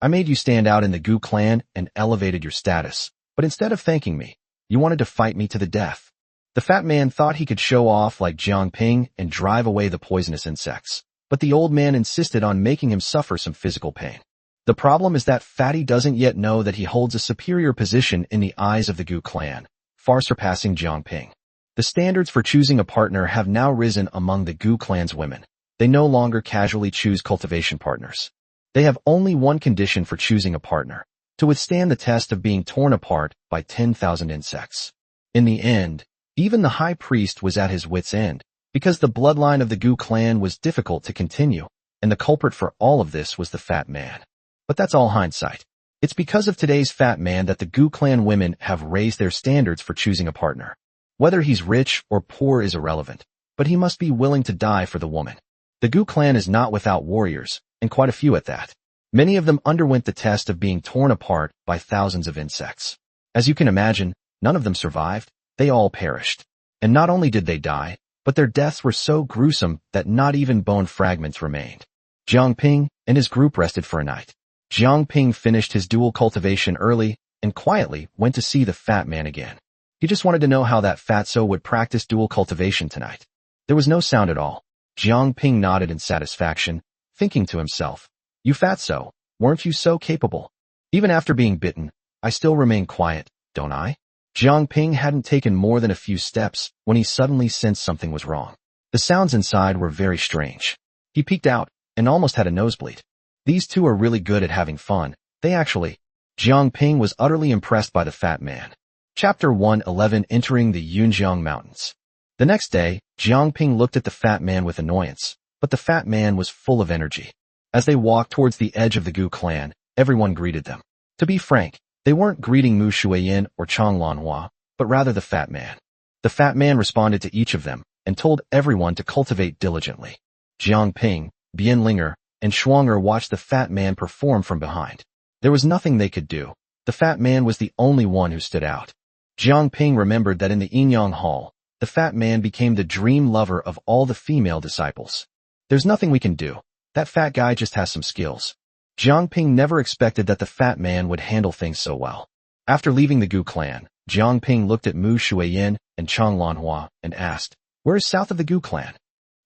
I made you stand out in the Gu clan and elevated your status, but instead of thanking me, you wanted to fight me to the death." The fat man thought he could show off like Jiang Ping and drive away the poisonous insects, but the old man insisted on making him suffer some physical pain. The problem is that Fatty doesn't yet know that he holds a superior position in the eyes of the Gu clan, far surpassing Jiang Ping. The standards for choosing a partner have now risen among the Gu clan's women. They no longer casually choose cultivation partners. They have only one condition for choosing a partner: to withstand the test of being torn apart by 10,000 insects. In the end, even the high priest was at his wit's end, because the bloodline of the Gu clan was difficult to continue, and the culprit for all of this was the fat man. But that's all hindsight. It's because of today's fat man that the Gu clan women have raised their standards for choosing a partner. Whether he's rich or poor is irrelevant, but he must be willing to die for the woman. The Gu clan is not without warriors, and quite a few at that. Many of them underwent the test of being torn apart by thousands of insects. As you can imagine, none of them survived. They all perished. And not only did they die, but their deaths were so gruesome that not even bone fragments remained. Jiang Ping and his group rested for a night. Jiang Ping finished his dual cultivation early and quietly went to see the fat man again. He just wanted to know how that fatso would practice dual cultivation tonight. There was no sound at all. Jiang Ping nodded in satisfaction, thinking to himself, "You fatso, weren't you so capable? Even after being bitten, I still remain quiet, don't I?" Jiang Ping hadn't taken more than a few steps when he suddenly sensed something was wrong. The sounds inside were very strange. He peeked out and almost had a nosebleed. These two are really good at having fun. Jiang Ping was utterly impressed by the fat man. Chapter 111 Entering the Yunjiang Mountains. The next day, Jiang Ping looked at the fat man with annoyance, but the fat man was full of energy. As they walked towards the edge of the Gu clan, everyone greeted them. To be frank, they weren't greeting Mu Shuiyin or Chang Lanhua, but rather the fat man. The fat man responded to each of them and told everyone to cultivate diligently. Jiang Ping, Bianlinger, and Shuanger watched the fat man perform from behind. There was nothing they could do. The fat man was the only one who stood out. Jiang Ping remembered that in the Yinyang Hall, the fat man became the dream lover of all the female disciples. There's nothing we can do. That fat guy just has some skills. Jiang Ping never expected that the fat man would handle things so well. After leaving the Gu clan, Jiang Ping looked at Mu Shuiyin and Chang Lanhua and asked, "Where is south of the Gu clan?"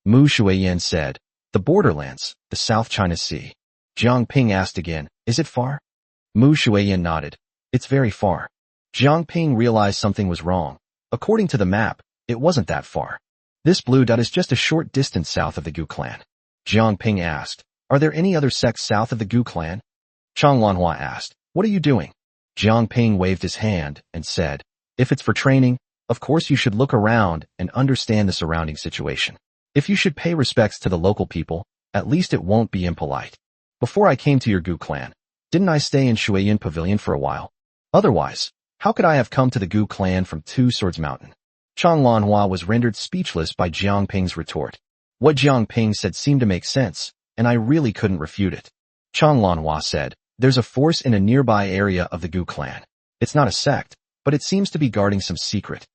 Mu Shuiyin said, "The borderlands, the South China Sea." Jiang Ping asked again, "Is it far?" Mu Shuiyin nodded. "It's very far." Jiang Ping realized something was wrong. According to the map, it wasn't that far. This blue dot is just a short distance south of the Gu clan. Jiang Ping asked, "Are there any other sects south of the Gu clan?" Chang Lanhua asked, "What are you doing?" Jiang Ping waved his hand and said, "If it's for training, of course you should look around and understand the surrounding situation. If you should pay respects to the local people, at least it won't be impolite. Before I came to your Gu clan, didn't I stay in Shuiyin Pavilion for a while? Otherwise, how could I have come to the Gu clan from Two Swords Mountain?" Chang Lanhua was rendered speechless by Jiang Ping's retort. What Jiang Ping said seemed to make sense, and I really couldn't refute it. Chang Lanhua said, "There's a force in a nearby area of the Gu clan. It's not a sect, but it seems to be guarding some secret.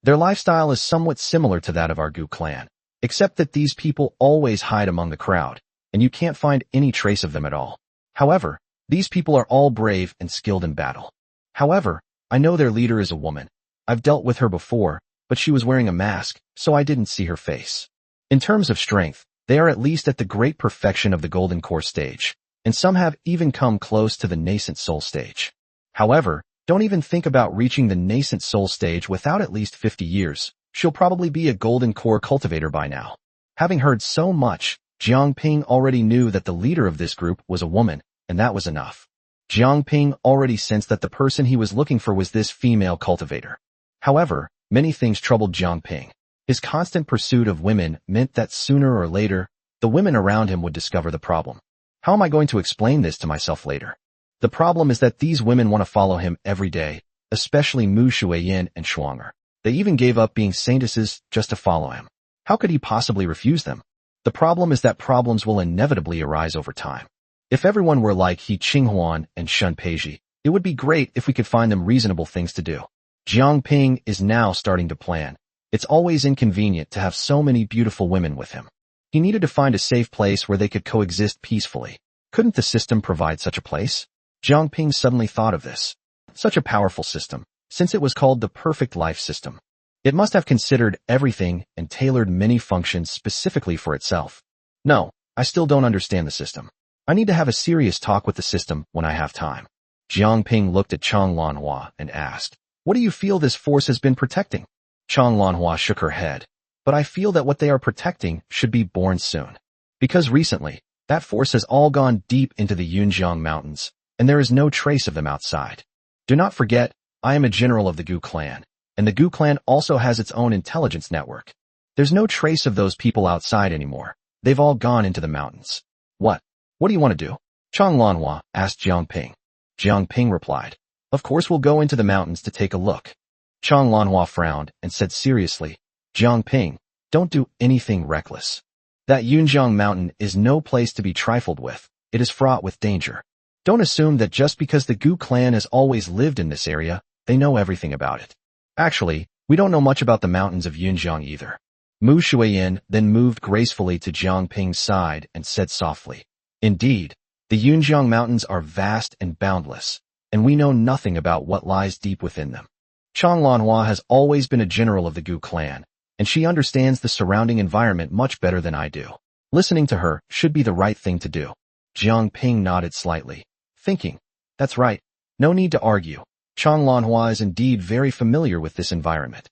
Their lifestyle is somewhat similar to that of our Gu clan, except that these people always hide among the crowd, and you can't find any trace of them at all. However, these people are all brave and skilled in battle. However, I know their leader is a woman. I've dealt with her before, but she was wearing a mask, so I didn't see her face. In terms of strength, they are at least at the great perfection of the Golden Core stage, and some have even come close to the nascent soul stage. However, don't even think about reaching the nascent soul stage without at least 50 years. She'll probably be a Golden Core cultivator by now." Having heard so much, Jiang Ping already knew that the leader of this group was a woman, and that was enough. Jiang Ping already sensed that the person he was looking for was this female cultivator. However, many things troubled Jiang Ping. His constant pursuit of women meant that sooner or later, the women around him would discover the problem. How am I going to explain this to myself later? The problem is that these women want to follow him every day, especially Mu Shuiyin and Shuanger. They even gave up being saintesses just to follow him. How could he possibly refuse them? The problem is that problems will inevitably arise over time. If everyone were like He Qinghuan and Shun Peiji, it would be great if we could find them reasonable things to do. Jiang Ping is now starting to plan. It's always inconvenient to have so many beautiful women with him. He needed to find a safe place where they could coexist peacefully. Couldn't the system provide such a place? Jiang Ping suddenly thought of this. Such a powerful system, since it was called the perfect life system. It must have considered everything and tailored many functions specifically for itself. No, I still don't understand the system. I need to have a serious talk with the system when I have time. Jiang Ping looked at Chang Lanhua and asked, "What do you feel this force has been protecting?" Chang Lanhua shook her head. "But I feel that what they are protecting should be born soon. Because recently, that force has all gone deep into the Yunjiang Mountains, and there is no trace of them outside. Do not forget, I am a general of the Gu clan, and the Gu clan also has its own intelligence network. There's no trace of those people outside anymore. They've all gone into the mountains." What do you want to do?" Chang Lanhua asked Jiang Ping. Jiang Ping replied, "Of course we'll go into the mountains to take a look." Chang Lanhua frowned and said seriously, "Jiang Ping, don't do anything reckless. That Yunjiang mountain is no place to be trifled with. It is fraught with danger. Don't assume that just because the Gu clan has always lived in this area, they know everything about it. Actually, we don't know much about the mountains of Yunjiang either." Mu Shuiyin then moved gracefully to Jiang Ping's side and said softly, "Indeed, The Yunjiang Mountains are vast and boundless, and we know nothing about what lies deep within them. Chang Lanhua has always been a general of the Gu clan, and she understands the surrounding environment much better than I do. Listening to her should be the right thing to do. Jiang Ping nodded slightly, thinking, that's right, no need to argue. Chang Lanhua is indeed very familiar with this environment.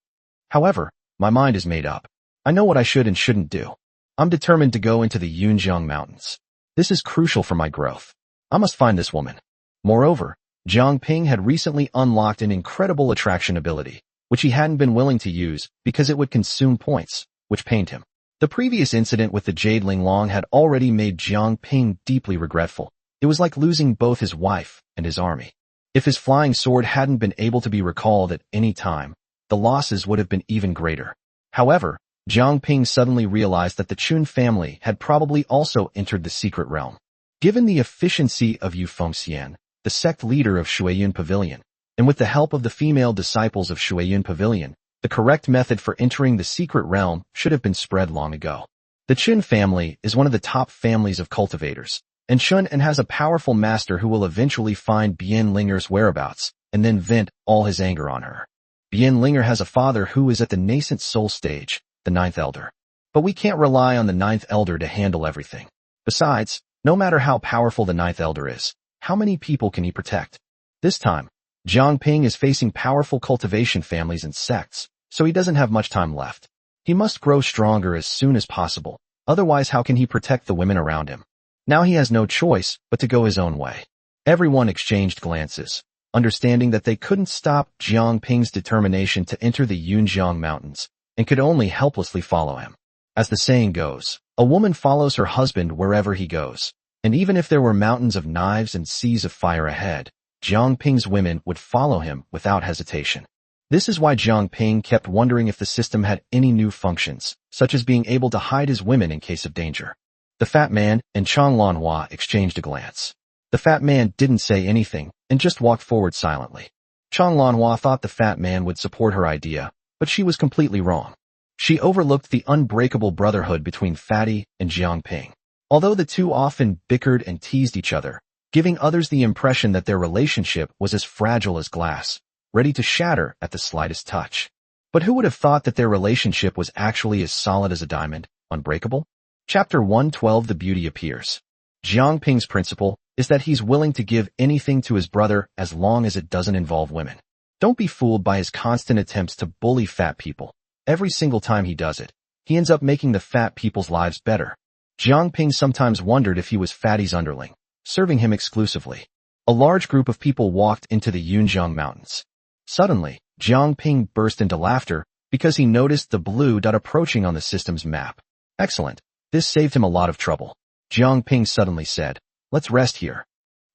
However, my mind is made up. I know what I should and shouldn't do. I'm determined to go into the Yunjiang Mountains. This is crucial for my growth. I must find this woman. Moreover, Jiang Ping had recently unlocked an incredible attraction ability, which he hadn't been willing to use because it would consume points, which pained him. The previous incident with the Jade Linglong had already made Jiang Ping deeply regretful. It was like losing both his wife and his army. If his flying sword hadn't been able to be recalled at any time, the losses would have been even greater. However, Jiang Ping suddenly realized that the Chun family had probably also entered the secret realm. Given the efficiency of Yu Fengxian, the sect leader of Shuiyun Pavilion, and with the help of the female disciples of Shuiyun Pavilion, the correct method for entering the secret realm should have been spread long ago. The Chun family is one of the top families of cultivators, and Chun has a powerful master who will eventually find Bian Linger's whereabouts and then vent all his anger on her. Bian Linger has a father who is at the nascent soul stage, the ninth elder. But we can't rely on the ninth elder to handle everything. Besides, no matter how powerful the ninth elder is, how many people can he protect? This time, Jiang Ping is facing powerful cultivation families and sects, so he doesn't have much time left. He must grow stronger as soon as possible, otherwise how can he protect the women around him? Now he has no choice but to go his own way. Everyone exchanged glances, understanding that they couldn't stop Jiang Ping's determination to enter the Yunjiang Mountains, and could only helplessly follow him. As the saying goes, a woman follows her husband wherever he goes, and even if there were mountains of knives and seas of fire ahead, Jiang Ping's women would follow him without hesitation. This is why Jiang Ping kept wondering if the system had any new functions, such as being able to hide his women in case of danger. The fat man and Chang Lanhua exchanged a glance. The fat man didn't say anything and just walked forward silently. Chang Lanhua thought the fat man would support her idea, but she was completely wrong. She overlooked the unbreakable brotherhood between Fatty and Jiang Ping. Although the two often bickered and teased each other, giving others the impression that their relationship was as fragile as glass, ready to shatter at the slightest touch. But who would have thought that their relationship was actually as solid as a diamond, unbreakable? Chapter 112 The Beauty Appears. Jiang Ping's principle is that he's willing to give anything to his brother as long as it doesn't involve women. Don't be fooled by his constant attempts to bully fat people. Every single time he does it, he ends up making the fat people's lives better. Jiang Ping sometimes wondered if he was Fatty's underling, serving him exclusively. A large group of people walked into the Yunjiang Mountains. Suddenly, Jiang Ping burst into laughter because he noticed the blue dot approaching on the system's map. Excellent. This saved him a lot of trouble. Jiang Ping suddenly said, let's rest here.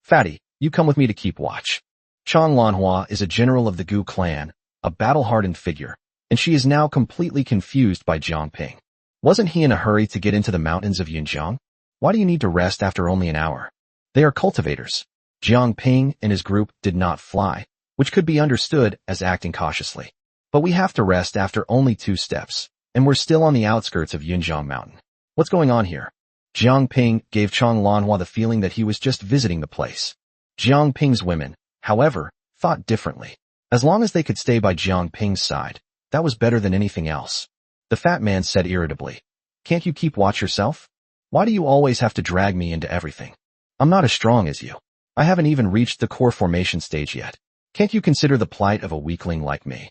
Fatty, you come with me to keep watch. Chang Lanhua is a general of the Gu clan, a battle-hardened figure, and she is now completely confused by Jiang Ping. Wasn't he in a hurry to get into the mountains of Yunjiang? Why do you need to rest after only an hour? They are cultivators. Jiang Ping and his group did not fly, which could be understood as acting cautiously. But we have to rest after only 2 steps, and we're still on the outskirts of Yunjiang Mountain. What's going on here? Jiang Ping gave Chang Lanhua the feeling that he was just visiting the place. Jiang Ping's women, however, thought differently. As long as they could stay by Jiang Ping's side, that was better than anything else. The fat man said irritably, can't you keep watch yourself? Why do you always have to drag me into everything? I'm not as strong as you. I haven't even reached the core formation stage yet. Can't you consider the plight of a weakling like me?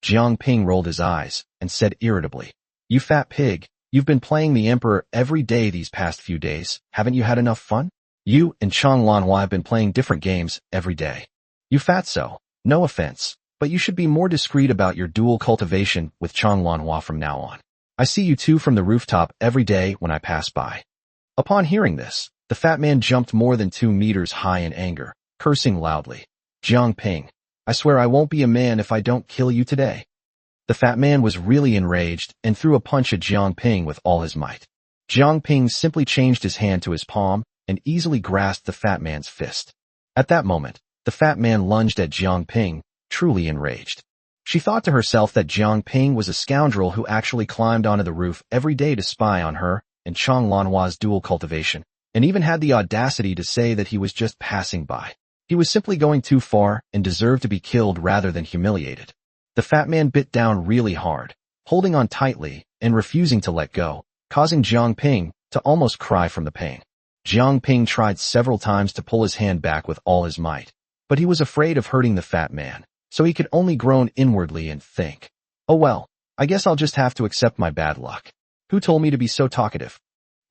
Jiang Ping rolled his eyes and said irritably, you fat pig, you've been playing the emperor every day these past few days. Haven't you had enough fun? You and Chang Lanhua have been playing different games every day. You fatso, no offense, but you should be more discreet about your dual cultivation with Chang Lanhua from now on. I see you two from the rooftop every day when I pass by. Upon hearing this, the fat man jumped more than 2 meters high in anger, cursing loudly. Jiang Ping, I swear I won't be a man if I don't kill you today. The fat man was really enraged and threw a punch at Jiang Ping with all his might. Jiang Ping simply changed his hand to his palm and easily grasped the fat man's fist. At that moment, the fat man lunged at Jiang Ping, truly enraged. She thought to herself that Jiang Ping was a scoundrel who actually climbed onto the roof every day to spy on her and Chang Lanhua's dual cultivation, and even had the audacity to say that he was just passing by. He was simply going too far and deserved to be killed rather than humiliated. The fat man bit down really hard, holding on tightly and refusing to let go, causing Jiang Ping to almost cry from the pain. Jiang Ping tried several times to pull his hand back with all his might, but he was afraid of hurting the fat man, so he could only groan inwardly and think, "Oh well, I guess I'll just have to accept my bad luck. Who told me to be so talkative?"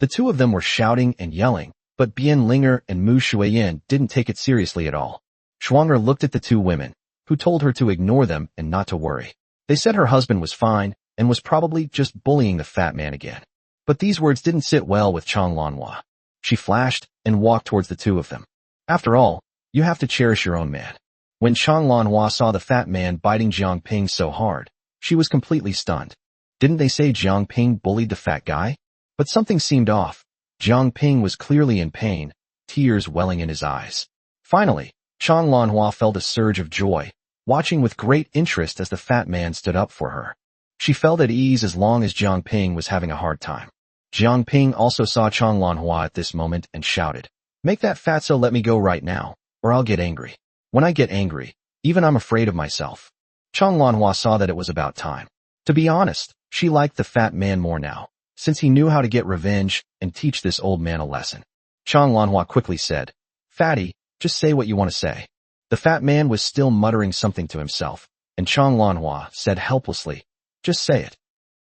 The two of them were shouting and yelling, but Bian Linger and Mu Shuiyan didn't take it seriously at all. Shuanger looked at the two women, who told her to ignore them and not to worry. They said her husband was fine and was probably just bullying the fat man again. But these words didn't sit well with Chang Lanhua. She flashed and walked towards the two of them. After all, you have to cherish your own man. When Chang Lanhua saw the fat man biting Jiang Ping so hard, she was completely stunned. Didn't they say Jiang Ping bullied the fat guy? But something seemed off. Jiang Ping was clearly in pain, tears welling in his eyes. Finally, Chang Lanhua felt a surge of joy, watching with great interest as the fat man stood up for her. She felt at ease as long as Jiang Ping was having a hard time. Jiang Ping also saw Chang Lanhua at this moment and shouted, "Make that fatso let me go right now, or I'll get angry. When I get angry, even I'm afraid of myself." Chang Lanhua saw that it was about time. To be honest, she liked the fat man more now, since he knew how to get revenge and teach this old man a lesson. Chang Lanhua quickly said, "Fatty, just say what you want to say." The fat man was still muttering something to himself, and Chang Lanhua said helplessly, "Just say it."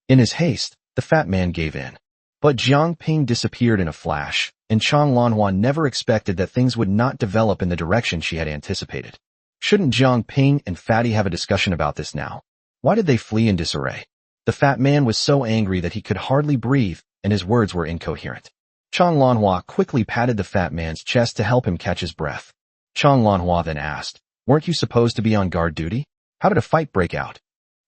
In his haste, the fat man gave in. But Jiang Ping disappeared in a flash, and Chang Lanhua never expected that things would not develop in the direction she had anticipated. Shouldn't Jiang Ping and Fatty have a discussion about this now? Why did they flee in disarray? The fat man was so angry that he could hardly breathe, and his words were incoherent. Chang Lanhua quickly patted the fat man's chest to help him catch his breath. Chang Lanhua then asked, "Weren't you supposed to be on guard duty? How did a fight break out?"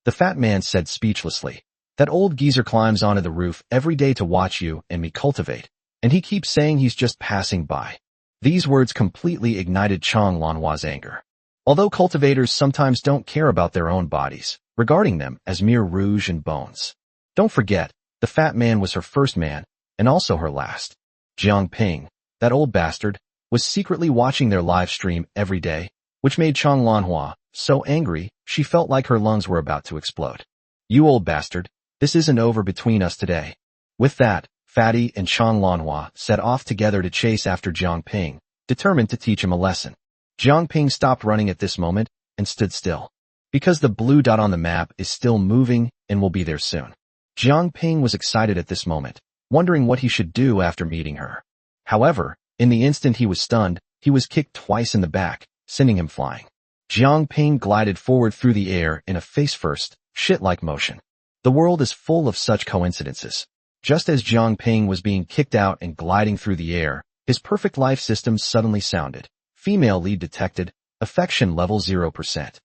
The fat man said speechlessly, "That old geezer climbs onto the roof every day to watch you and me cultivate, and he keeps saying he's just passing by." These words completely ignited Chang Lanhua's anger. Although cultivators sometimes don't care about their own bodies, regarding them as mere rouge and bones. Don't forget, the fat man was her first man, and also her last. Jiang Ping, that old bastard, was secretly watching their live stream every day, which made Chang Lanhua so angry she felt like her lungs were about to explode. "You old bastard, this isn't over between us today." With that, Fatty and Chang Lanhua set off together to chase after Jiang Ping, determined to teach him a lesson. Jiang Ping stopped running at this moment and stood still, because the blue dot on the map is still moving and will be there soon. Jiang Ping was excited at this moment, wondering what he should do after meeting her. However, in the instant he was stunned, he was kicked twice in the back, sending him flying. Jiang Ping glided forward through the air in a face-first, shit-like motion. The world is full of such coincidences. Just as Jiang Ping was being kicked out and gliding through the air, his perfect life system suddenly sounded. Female lead detected, affection level 0%.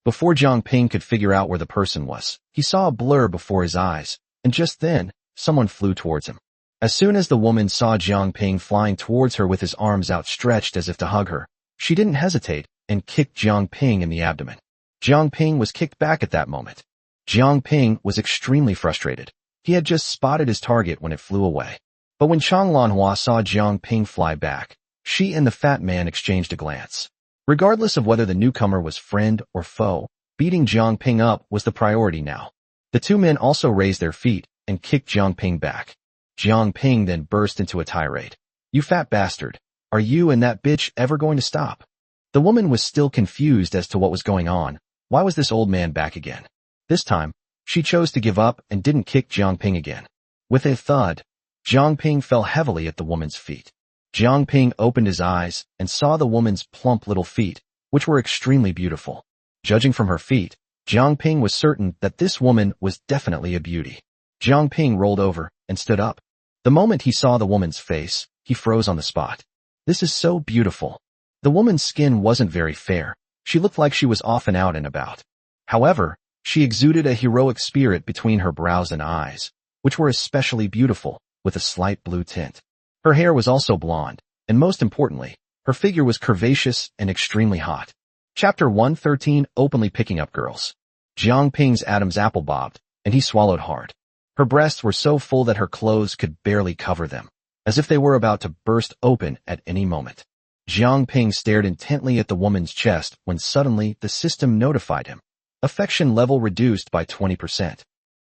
Before Jiang Ping could figure out where the person was, he saw a blur before his eyes, and just then, someone flew towards him. As soon as the woman saw Jiang Ping flying towards her with his arms outstretched as if to hug her, she didn't hesitate and kicked Jiang Ping in the abdomen. Jiang Ping was kicked back at that moment. Jiang Ping was extremely frustrated. He had just spotted his target when it flew away. But when Chang Lanhua saw Jiang Ping fly back, she and the fat man exchanged a glance. Regardless of whether the newcomer was friend or foe, beating Jiang Ping up was the priority now. The two men also raised their feet and kicked Jiang Ping back. Jiang Ping then burst into a tirade. "You fat bastard, are you and that bitch ever going to stop?" The woman was still confused as to what was going on. Why was this old man back again? This time, she chose to give up and didn't kick Jiang Ping again. With a thud, Jiang Ping fell heavily at the woman's feet. Jiang Ping opened his eyes and saw the woman's plump little feet, which were extremely beautiful. Judging from her feet, Jiang Ping was certain that this woman was definitely a beauty. Jiang Ping rolled over and stood up. The moment he saw the woman's face, he froze on the spot. This is so beautiful. The woman's skin wasn't very fair. She looked like she was often out and about. However, she exuded a heroic spirit between her brows and eyes, which were especially beautiful, with a slight blue tint. Her hair was also blonde, and most importantly, her figure was curvaceous and extremely hot. Chapter 113, Openly Picking Up Girls. Jiang Ping's Adam's apple bobbed, and he swallowed hard. Her breasts were so full that her clothes could barely cover them. as if they were about to burst open at any moment. Jiang Ping stared intently at the woman's chest when suddenly the system notified him. Affection level reduced by 20%.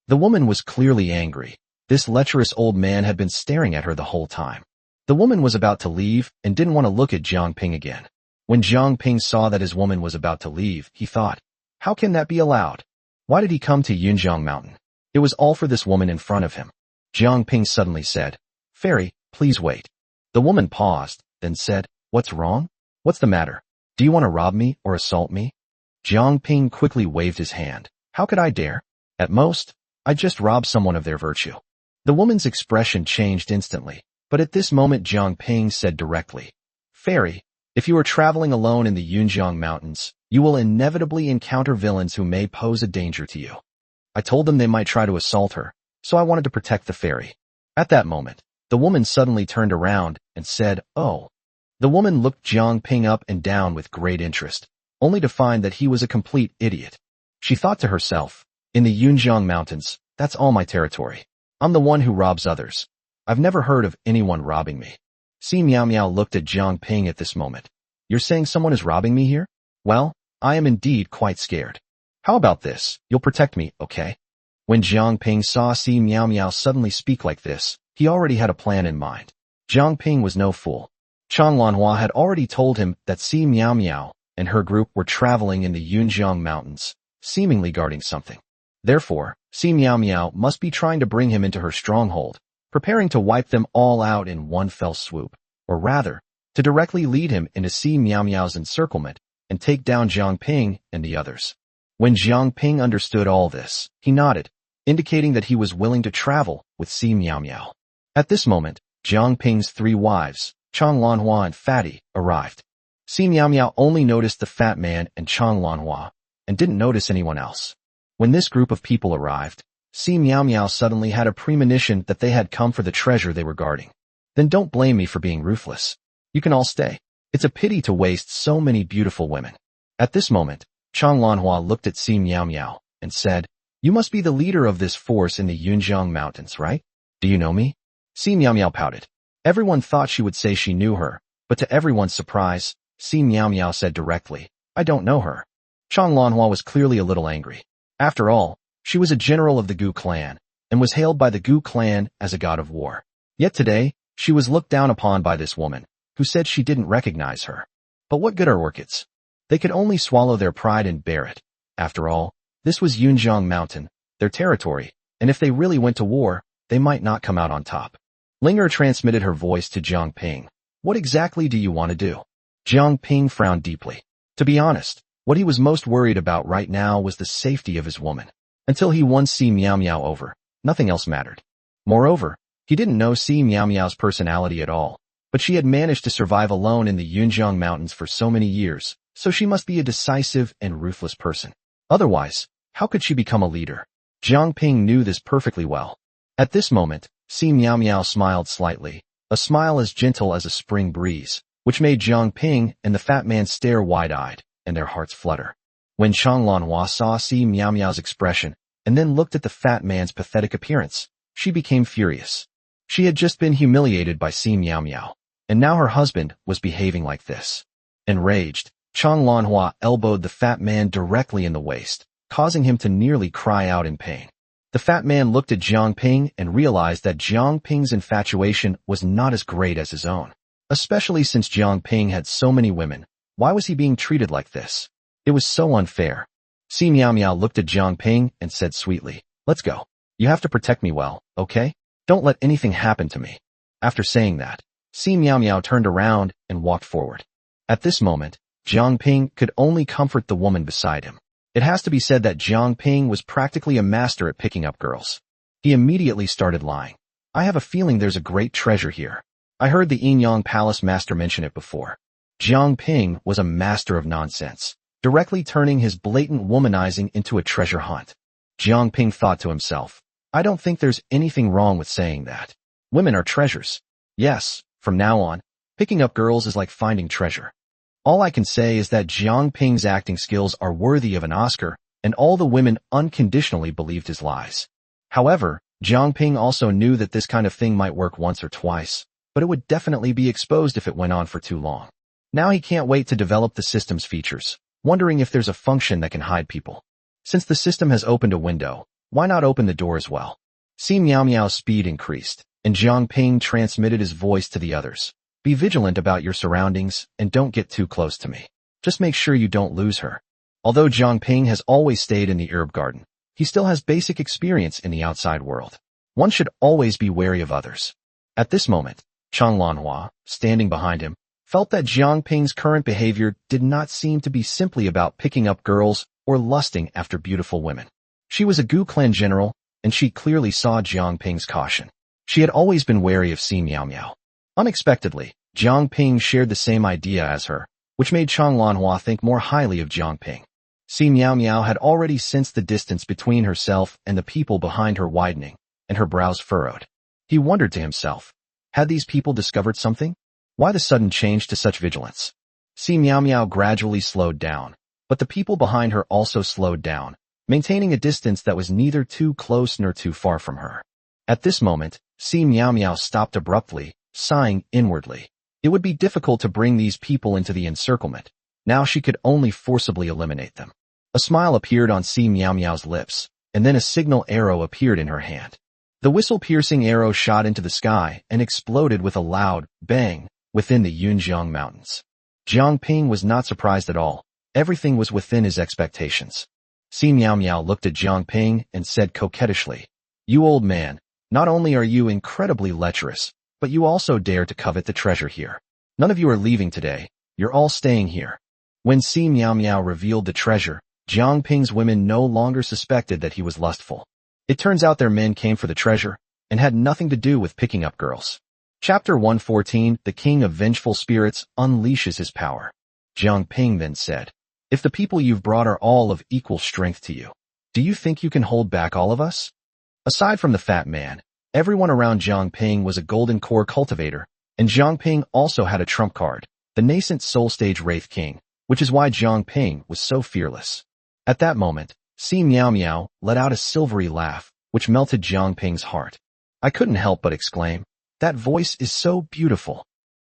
The woman was clearly angry. This lecherous old man had been staring at her the whole time. The woman was about to leave and didn't want to look at Jiang Ping again. When Jiang Ping saw that his woman was about to leave, he thought, how can that be allowed? Why did he come to Yunjiang Mountain? It was all for this woman in front of him. Jiang Ping suddenly said, Fairy, please wait. The woman paused, then said, what's wrong? What's the matter? Do you want to rob me or assault me? Jiang Ping quickly waved his hand. How could I dare? At most, I'd just rob someone of their virtue. The woman's expression changed instantly, but at this moment Jiang Ping said directly, Fairy, if you are traveling alone in the Yunjiang Mountains, you will inevitably encounter villains who may pose a danger to you. I told them they might try to assault her, so I wanted to protect the fairy. At that moment, the woman suddenly turned around and said, oh. The woman looked Jiang Ping up and down with great interest, only to find that he was a complete idiot. She thought to herself, in the Yunjiang Mountains, that's all my territory. I'm the one who robs others. I've never heard of anyone robbing me. Si Miao Miao looked at Jiang Ping at this moment. You're saying someone is robbing me here? Well, I am indeed quite scared. How about this? You'll protect me, okay? When Jiang Ping saw Si Miao Miao suddenly speak like this, he already had a plan in mind. Jiang Ping was no fool. Chang Lanhua had already told him that Si Miao Miao and her group were traveling in the Yunjiang Mountains, seemingly guarding something. Therefore, Si Miao Miao must be trying to bring him into her stronghold, preparing to wipe them all out in one fell swoop, or rather, to directly lead him into Si Miao Miao's encirclement and take down Jiang Ping and the others. When Jiang Ping understood all this, he nodded, indicating that he was willing to travel with Si Miao Miao. At this moment, Jiang Ping's 3 wives, Chang Lanhua and Fatty, arrived. Si Miao Miao only noticed the fat man and Chang Lanhua, and didn't notice anyone else. When this group of people arrived, Si Miao Miao suddenly had a premonition that they had come for the treasure they were guarding. Then don't blame me for being ruthless. You can all stay. It's a pity to waste so many beautiful women. At this moment, Chang Lanhua looked at Si Miao Miao and said, you must be the leader of this force in the Yunjiang Mountains, right? Do you know me? Si Miao Miao pouted. Everyone thought she would say she knew her, but to everyone's surprise, Si Miao Miao said directly, I don't know her. Chang Lanhua was clearly a little angry. After all, she was a general of the Gu clan, and was hailed by the Gu clan as a god of war. Yet today, she was looked down upon by this woman, who said she didn't recognize her. But what good are orchids? They could only swallow their pride and bear it. After all, this was Yunjiang Mountain, their territory, and if they really went to war, they might not come out on top. Linger transmitted her voice to Jiang Ping. What exactly do you want to do? Jiang Ping frowned deeply. To be honest, what he was most worried about right now was the safety of his woman. Until he won Si Miao Miao over, nothing else mattered. Moreover, he didn't know Si Miao Miao's personality at all, but she had managed to survive alone in the Yunjiang Mountains for so many years, so she must be a decisive and ruthless person. Otherwise, how could she become a leader? Jiang Ping knew this perfectly well. At this moment, Si Miao Miao smiled slightly, a smile as gentle as a spring breeze, which made Jiang Ping and the fat man stare wide-eyed, and their hearts flutter. When Chang Lanhua saw Si Miao Miao's expression, and then looked at the fat man's pathetic appearance, she became furious. She had just been humiliated by Si Miao Miao, and now her husband was behaving like this. Enraged, Chang Lanhua elbowed the fat man directly in the waist, causing him to nearly cry out in pain. The fat man looked at Jiang Ping and realized that Jiang Ping's infatuation was not as great as his own. Especially since Jiang Ping had so many women, why was he being treated like this? It was so unfair. Si Miao Miao looked at Jiang Ping and said sweetly, let's go. You have to protect me well, okay? Don't let anything happen to me. After saying that, Si Miao Miao turned around and walked forward. At this moment, Jiang Ping could only comfort the woman beside him. It has to be said that Jiang Ping was practically a master at picking up girls. He immediately started lying. I have a feeling there's a great treasure here. I heard the Yinyang Palace master mention it before. Jiang Ping was a master of nonsense, directly turning his blatant womanizing into a treasure hunt. Jiang Ping thought to himself, I don't think there's anything wrong with saying that. Women are treasures. Yes, from now on, picking up girls is like finding treasure. All I can say is that Jiang Ping's acting skills are worthy of an Oscar, and all the women unconditionally believed his lies. However, Jiang Ping also knew that this kind of thing might work once or twice, but it would definitely be exposed if it went on for too long. Now he can't wait to develop the system's features, wondering if there's a function that can hide people. Since the system has opened a window, why not open the door as well? See Meow Meow's speed increased, and Jiang Ping transmitted his voice to the others. Be vigilant about your surroundings and don't get too close to me. Just make sure you don't lose her. Although Jiang Ping has always stayed in the herb garden, he still has basic experience in the outside world. One should always be wary of others. At this moment, Chang Lanhua, standing behind him, felt that Jiang Ping's current behavior did not seem to be simply about picking up girls or lusting after beautiful women. She was a Gu clan general, and she clearly saw Jiang Ping's caution. She had always been wary of Si Miao Miao. Unexpectedly, Jiang Ping shared the same idea as her, which made Chang Lanhua think more highly of Jiang Ping. Si Miao Miao had already sensed the distance between herself and the people behind her widening, and her brows furrowed. He wondered to himself, had these people discovered something? Why the sudden change to such vigilance? Si Miao Miao gradually slowed down, but the people behind her also slowed down, maintaining a distance that was neither too close nor too far from her. At this moment, Si Miao Miao stopped abruptly, sighing inwardly. It would be difficult to bring these people into the encirclement. Now she could only forcibly eliminate them. A smile appeared on Si Miao Miao's lips, and then a signal arrow appeared in her hand. The whistle-piercing arrow shot into the sky and exploded with a loud bang within the Yunjiang Mountains. Jiang Ping was not surprised at all. Everything was within his expectations. Si Miao Miao looked at Jiang Ping and said coquettishly, "You old man, not only are you incredibly lecherous, but you also dare to covet the treasure here. None of you are leaving today. You're all staying here." When Si Miao Miao revealed the treasure, Jiang Ping's women no longer suspected that he was lustful. It turns out their men came for the treasure and had nothing to do with picking up girls. Chapter 114, The King of Vengeful Spirits unleashes his power. Jiang Ping then said, "If the people you've brought are all of equal strength to you, do you think you can hold back all of us?" Aside from the fat man, everyone around Jiang Ping was a golden core cultivator, and Jiang Ping also had a trump card, the nascent soul stage Wraith King, which is why Jiang Ping was so fearless. At that moment, Si Miao Miao let out a silvery laugh, which melted Jiang Ping's heart. I couldn't help but exclaim, "That voice is so beautiful."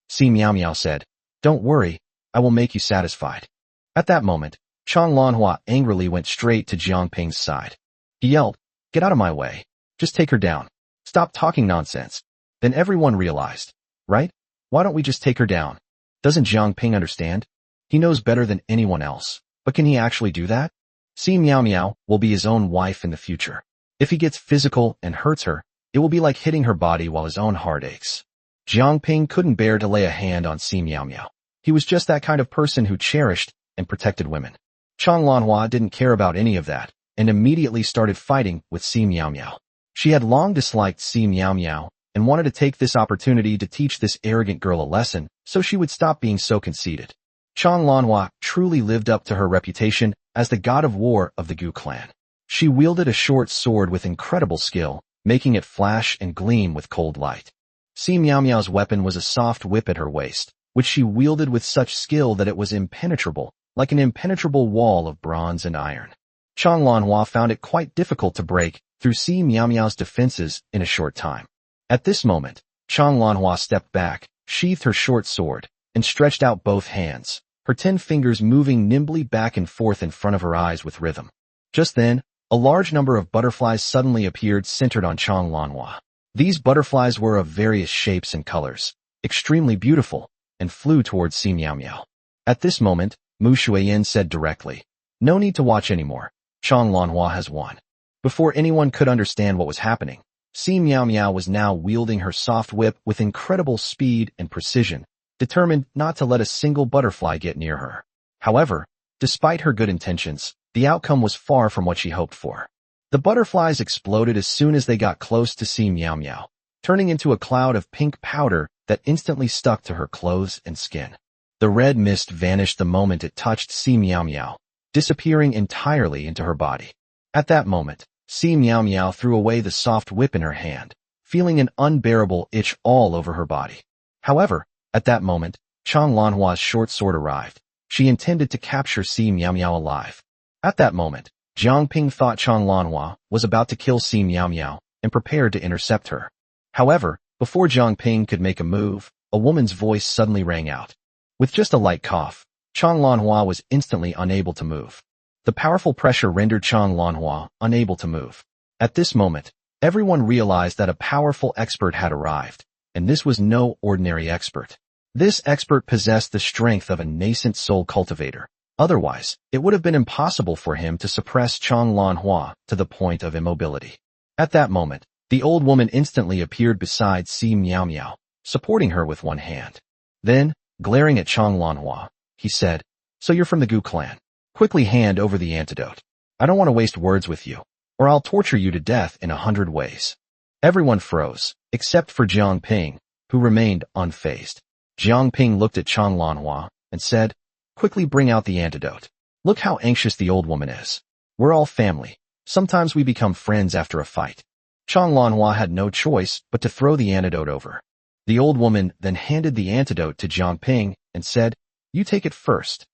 Si Miao Miao said, "Don't worry, I will make you satisfied." At that moment, Chang Lanhua angrily went straight to Jiang Ping's side. He yelled, "Get out of my way. Just take her down. Stop talking nonsense." Then everyone realized, right? Why don't we just take her down? Doesn't Jiang Ping understand? He knows better than anyone else, but can he actually do that? Si Miao Miao will be his own wife in the future. If he gets physical and hurts her, it will be like hitting her body while his own heart aches. Jiang Ping couldn't bear to lay a hand on Si Miao Miao. He was just that kind of person who cherished and protected women. Chang Lanhua didn't care about any of that, and immediately started fighting with Si Miao Miao. She had long disliked Si Miao Miao, and wanted to take this opportunity to teach this arrogant girl a lesson, so she would stop being so conceited. Chang Lanhua truly lived up to her reputation as the god of war of the Gu clan. She wielded a short sword with incredible skill, making it flash and gleam with cold light. Si Miao Miao's weapon was a soft whip at her waist, which she wielded with such skill that it was impenetrable, like an impenetrable wall of bronze and iron. Chang Lanhua found it quite difficult to break through Si Miao Miao's defenses in a short time. At this moment, Chang Lanhua stepped back, sheathed her short sword, and stretched out both hands, her 10 fingers moving nimbly back and forth in front of her eyes with rhythm. Just then, a large number of butterflies suddenly appeared centered on Chang Lanhua. These butterflies were of various shapes and colors, extremely beautiful, and flew towards Si Miao Miao. At this moment, Mu Shuiyan said directly, "No need to watch anymore. Chang Lanhua has won." Before anyone could understand what was happening, Si Miao Miao was now wielding her soft whip with incredible speed and precision, determined not to let a single butterfly get near her. However, despite her good intentions, the outcome was far from what she hoped for. The butterflies exploded as soon as they got close to Si Miao Miao, turning into a cloud of pink powder that instantly stuck to her clothes and skin. The red mist vanished the moment it touched Si Miao Miao, disappearing entirely into her body. At that moment, Si Miao Miao threw away the soft whip in her hand, feeling an unbearable itch all over her body. However, at that moment, Chang Lanhua's short sword arrived. She intended to capture Si Miao Miao alive. At that moment, Jiang Ping thought Chang Lanhua was about to kill Si Miao Miao and prepared to intercept her. However, Before Jiang Ping could make a move, a woman's voice suddenly rang out. With just a light cough, Chang Lanhua was instantly unable to move. The powerful pressure rendered Chang Lanhua unable to move. At this moment, everyone realized that a powerful expert had arrived, and this was no ordinary expert. This expert possessed the strength of a nascent soul cultivator. Otherwise, it would have been impossible for him to suppress Chang Lanhua to the point of immobility. At that moment, the old woman instantly appeared beside Si Miao Miao, supporting her with one hand. Then, glaring at Chang Lanhua, he said, "So you're from the Gu clan. Quickly hand over the antidote. I don't want to waste words with you, or I'll torture you to death in 100 ways." Everyone froze, except for Jiang Ping, who remained unfazed. Jiang Ping looked at Chang Lanhua and said, "Quickly bring out the antidote. Look how anxious the old woman is. We're all family. Sometimes we become friends after a fight." Chang Lanhua had no choice but to throw the antidote over. The old woman then handed the antidote to Jiang Ping and said, "You take it first."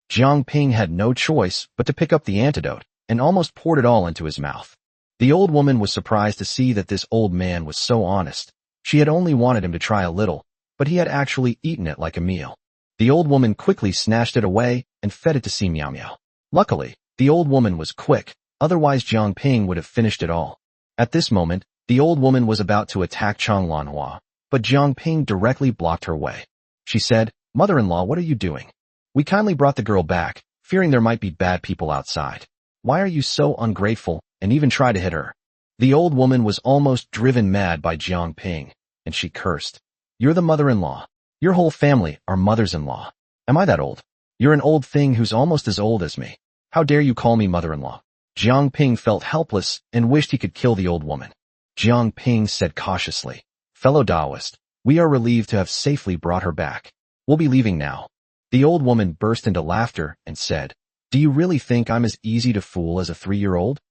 Jiang Ping had no choice but to pick up the antidote and almost poured it all into his mouth. The old woman was surprised to see that this old man was so honest. She had only wanted him to try a little, but he had actually eaten it like a meal. The old woman quickly snatched it away and fed it to Si Miao Miao. Luckily, the old woman was quick, otherwise Jiang Ping would have finished it all. At this moment, the old woman was about to attack Chang Lanhua, but Jiang Ping directly blocked her way. She said, "Mother-in-law, what are you doing? We kindly brought the girl back, fearing there might be bad people outside. Why are you so ungrateful and even try to hit her?" The old woman was almost driven mad by Jiang Ping, and she cursed. "You're the mother-in-law. Your whole family are mothers-in-law. Am I that old? You're an old thing who's almost as old as me. How dare you call me mother-in-law?" Jiang Ping felt helpless and wished he could kill the old woman. Jiang Ping said cautiously, "Fellow Taoist, we are relieved to have safely brought her back. We'll be leaving now." The old woman burst into laughter and said, "Do you really think I'm as easy to fool as a 3-year-old?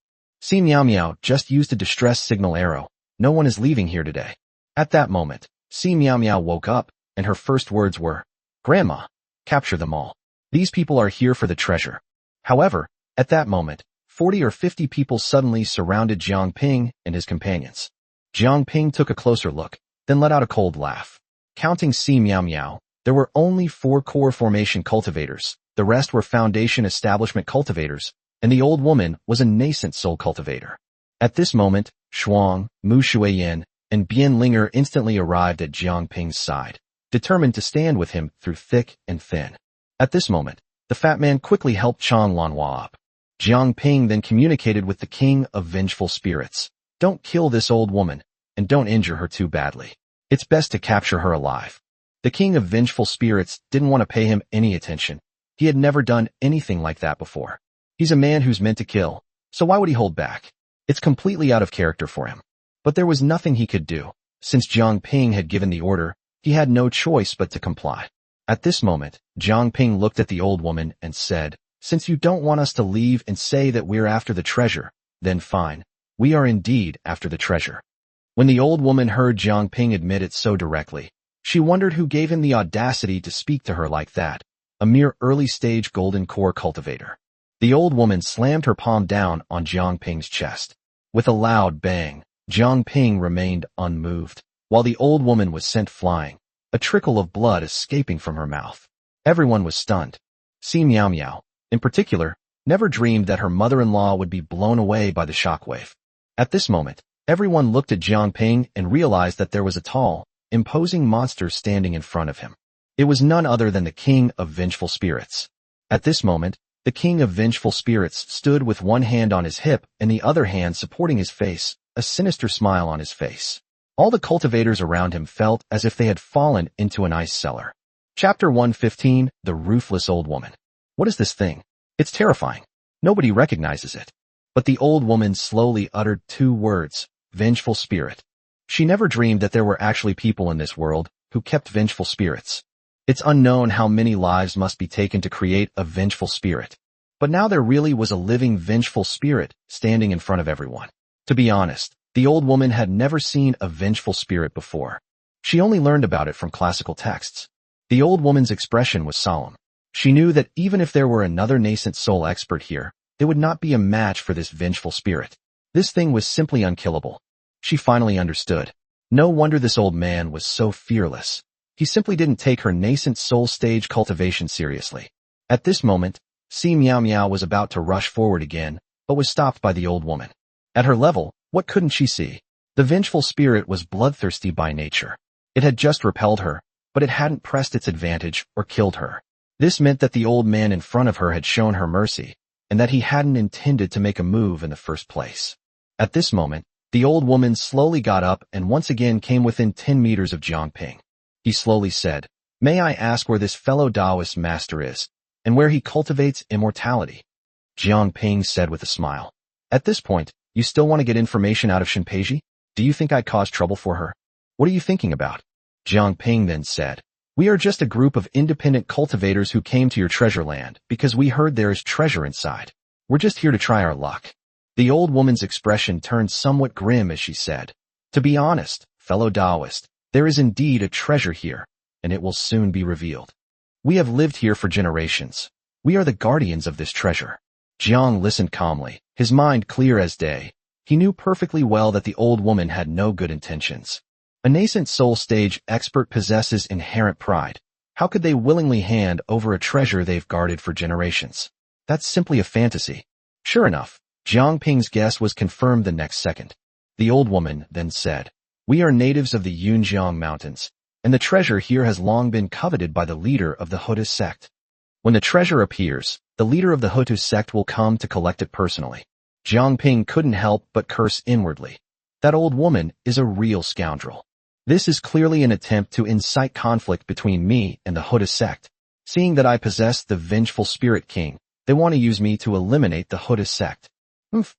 Si Miao Miao just used a distress signal arrow. No one is leaving here today." At that moment, Si Miao Miao woke up, and her first words were, "Grandma, capture them all. These people are here for the treasure." However, at that moment, 40 or 50 people suddenly surrounded Jiang Ping and his companions. Jiang Ping took a closer look, then let out a cold laugh. Counting Si Miao Miao, there were only 4 core formation cultivators, the rest were foundation establishment cultivators, and the old woman was a nascent soul cultivator. At this moment, Shuang, Mu Shuiyan, and Bian Linger instantly arrived at Jiang Ping's side, determined to stand with him through thick and thin. At this moment, the fat man quickly helped Chang Lanhua up. Jiang Ping then communicated with the king of vengeful spirits. "Don't kill this old woman, and don't injure her too badly. It's best to capture her alive." The king of vengeful spirits didn't want to pay him any attention. He had never done anything like that before. He's a man who's meant to kill, so why would he hold back? It's completely out of character for him. But there was nothing he could do. Since Jiang Ping had given the order, he had no choice but to comply. At this moment, Jiang Ping looked at the old woman and said, "Since you don't want us to leave and say that we're after the treasure, then fine. We are indeed after the treasure." When the old woman heard Jiang Ping admit it so directly, she wondered who gave him the audacity to speak to her like that, a mere early-stage golden core cultivator. The old woman slammed her palm down on Jiang Ping's chest. With a loud bang, Jiang Ping remained unmoved, while the old woman was sent flying, a trickle of blood escaping from her mouth. Everyone was stunned. Si Miao Miao, in particular, never dreamed that her mother-in-law would be blown away by the shockwave. At this moment, everyone looked at Jiang Ping and realized that there was a tall, imposing monster standing in front of him. It was none other than the king of vengeful spirits. At this moment, the king of vengeful spirits stood with one hand on his hip and the other hand supporting his face, a sinister smile on his face. All the cultivators around him felt as if they had fallen into an ice cellar. Chapter 115, The Ruthless Old Woman. What is this thing? It's terrifying. Nobody recognizes it. But the old woman slowly uttered 2 words, vengeful spirit. She never dreamed that there were actually people in this world who kept vengeful spirits. It's unknown how many lives must be taken to create a vengeful spirit. But now there really was a living vengeful spirit standing in front of everyone. To be honest, the old woman had never seen a vengeful spirit before. She only learned about it from classical texts. The old woman's expression was solemn. She knew that even if there were another nascent soul expert here, it would not be a match for this vengeful spirit. This thing was simply unkillable. She finally understood. No wonder this old man was so fearless. He simply didn't take her nascent soul stage cultivation seriously. At this moment, Si Meow Meow was about to rush forward again, but was stopped by the old woman. At her level, what couldn't she see? The vengeful spirit was bloodthirsty by nature. It had just repelled her, but it hadn't pressed its advantage or killed her. This meant that the old man in front of her had shown her mercy, and that he hadn't intended to make a move in the first place. At this moment, the old woman slowly got up and once again came within 10 meters of Jiang Ping. He slowly said, "May I ask where this fellow Taoist master is, and where he cultivates immortality?" Jiang Ping said with a smile. "At this point, you still want to get information out of Shinpeiji? Do you think I'd cause trouble for her? What are you thinking about?" Jiang Ping then said, "We are just a group of independent cultivators who came to your treasure land because we heard there is treasure inside. We're just here to try our luck." The old woman's expression turned somewhat grim as she said, "To be honest, fellow Taoist, there is indeed a treasure here, and it will soon be revealed. We have lived here for generations. We are the guardians of this treasure." Jiang listened calmly, his mind clear as day. He knew perfectly well that the old woman had no good intentions. A nascent soul stage expert possesses inherent pride. How could they willingly hand over a treasure they've guarded for generations? That's simply a fantasy. Sure enough, Jiang Ping's guess was confirmed the next second. The old woman then said, "We are natives of the Yunjiang Mountains, and the treasure here has long been coveted by the leader of the Hutu sect. When the treasure appears, the leader of the Hutu sect will come to collect it personally." Jiang Ping couldn't help but curse inwardly. That old woman is a real scoundrel. This is clearly an attempt to incite conflict between me and the Hutu sect. Seeing that I possess the vengeful spirit king, they want to use me to eliminate the Hutu sect.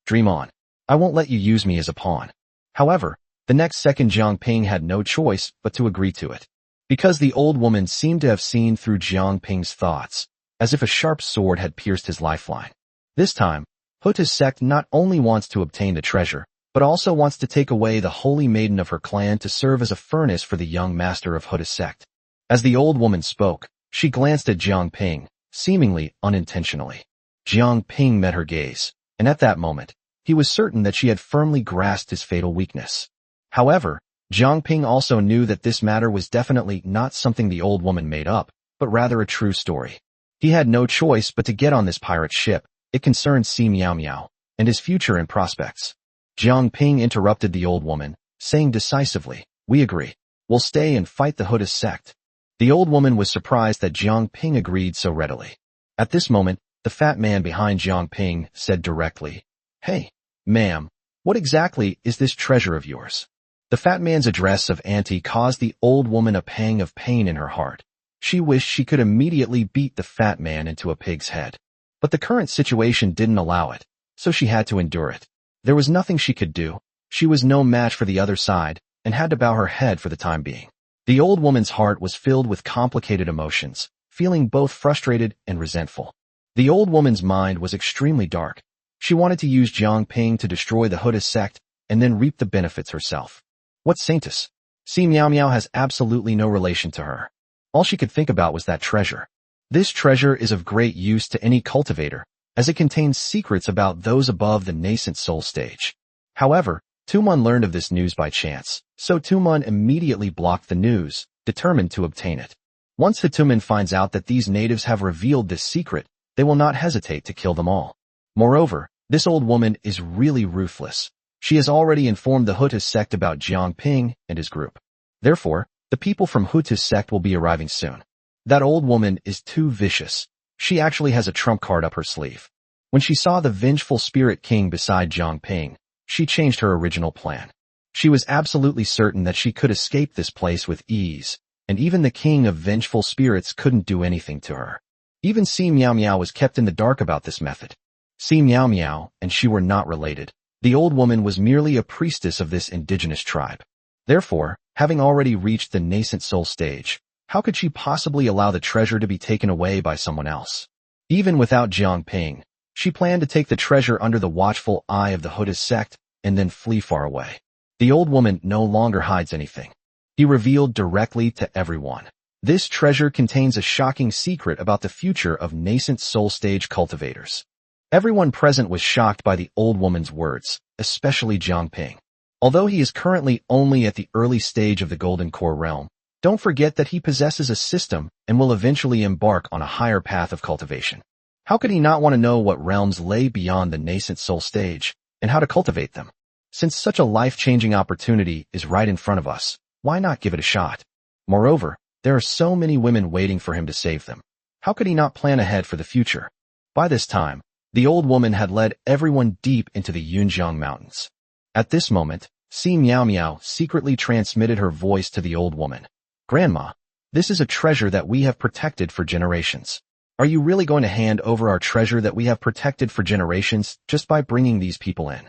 Dream on. I won't let you use me as a pawn. However, the next second Jiang Ping had no choice but to agree to it. Because the old woman seemed to have seen through Jiang Ping's thoughts, as if a sharp sword had pierced his lifeline. This time, Hutu's sect not only wants to obtain the treasure, but also wants to take away the holy maiden of her clan to serve as a furnace for the young master of Hutu's sect. As the old woman spoke, she glanced at Jiang Ping, seemingly unintentionally. Jiang Ping met her gaze, and at that moment, he was certain that she had firmly grasped his fatal weakness. However, Jiang Ping also knew that this matter was definitely not something the old woman made up, but rather a true story. He had no choice but to get on this pirate ship. It concerned Si Meow Meow, and his future and prospects. Jiang Ping interrupted the old woman, saying decisively, "We agree. We'll stay and fight the Hutu sect." The old woman was surprised that Jiang Ping agreed so readily. At this moment, the fat man behind Jiang Ping said directly, "Hey, ma'am, what exactly is this treasure of yours?" The fat man's address of auntie caused the old woman a pang of pain in her heart. She wished she could immediately beat the fat man into a pig's head. But the current situation didn't allow it, so she had to endure it. There was nothing she could do. She was no match for the other side, and had to bow her head for the time being. The old woman's heart was filled with complicated emotions, feeling both frustrated and resentful. The old woman's mind was extremely dark. She wanted to use Jiang Ping to destroy the Hutu sect, and then reap the benefits herself. What saintess? Si Meow Meow has absolutely no relation to her. All she could think about was that treasure. This treasure is of great use to any cultivator, as it contains secrets about those above the nascent soul stage. However, Tumun learned of this news by chance, so Tumun immediately blocked the news, determined to obtain it. Once Tumun finds out that these natives have revealed this secret, they will not hesitate to kill them all. Moreover, this old woman is really ruthless. She has already informed the Hutu sect about Jiang Ping and his group. Therefore, the people from Hutu's sect will be arriving soon. That old woman is too vicious. She actually has a trump card up her sleeve. When she saw the vengeful spirit king beside Jiang Ping, she changed her original plan. She was absolutely certain that she could escape this place with ease, and even the king of vengeful spirits couldn't do anything to her. Even Si Meow Meow was kept in the dark about this method. Si Meow Meow and she were not related. The old woman was merely a priestess of this indigenous tribe. Therefore, having already reached the nascent soul stage, how could she possibly allow the treasure to be taken away by someone else? Even without Jiang Ping, she planned to take the treasure under the watchful eye of the Hutu sect and then flee far away. The old woman no longer hides anything. He revealed directly to everyone. This treasure contains a shocking secret about the future of nascent soul stage cultivators. Everyone present was shocked by the old woman's words, especially Jiang Ping. Although he is currently only at the early stage of the Golden Core realm, don't forget that he possesses a system and will eventually embark on a higher path of cultivation. How could he not want to know what realms lay beyond the nascent soul stage, and how to cultivate them? Since such a life-changing opportunity is right in front of us, why not give it a shot? Moreover, there are so many women waiting for him to save them. How could he not plan ahead for the future? By this time, the old woman had led everyone deep into the Yunjiang Mountains. At this moment, Si Miao Miao secretly transmitted her voice to the old woman. Grandma, this is a treasure that we have protected for generations. Are you really going to hand over our treasure that we have protected for generations just by bringing these people in?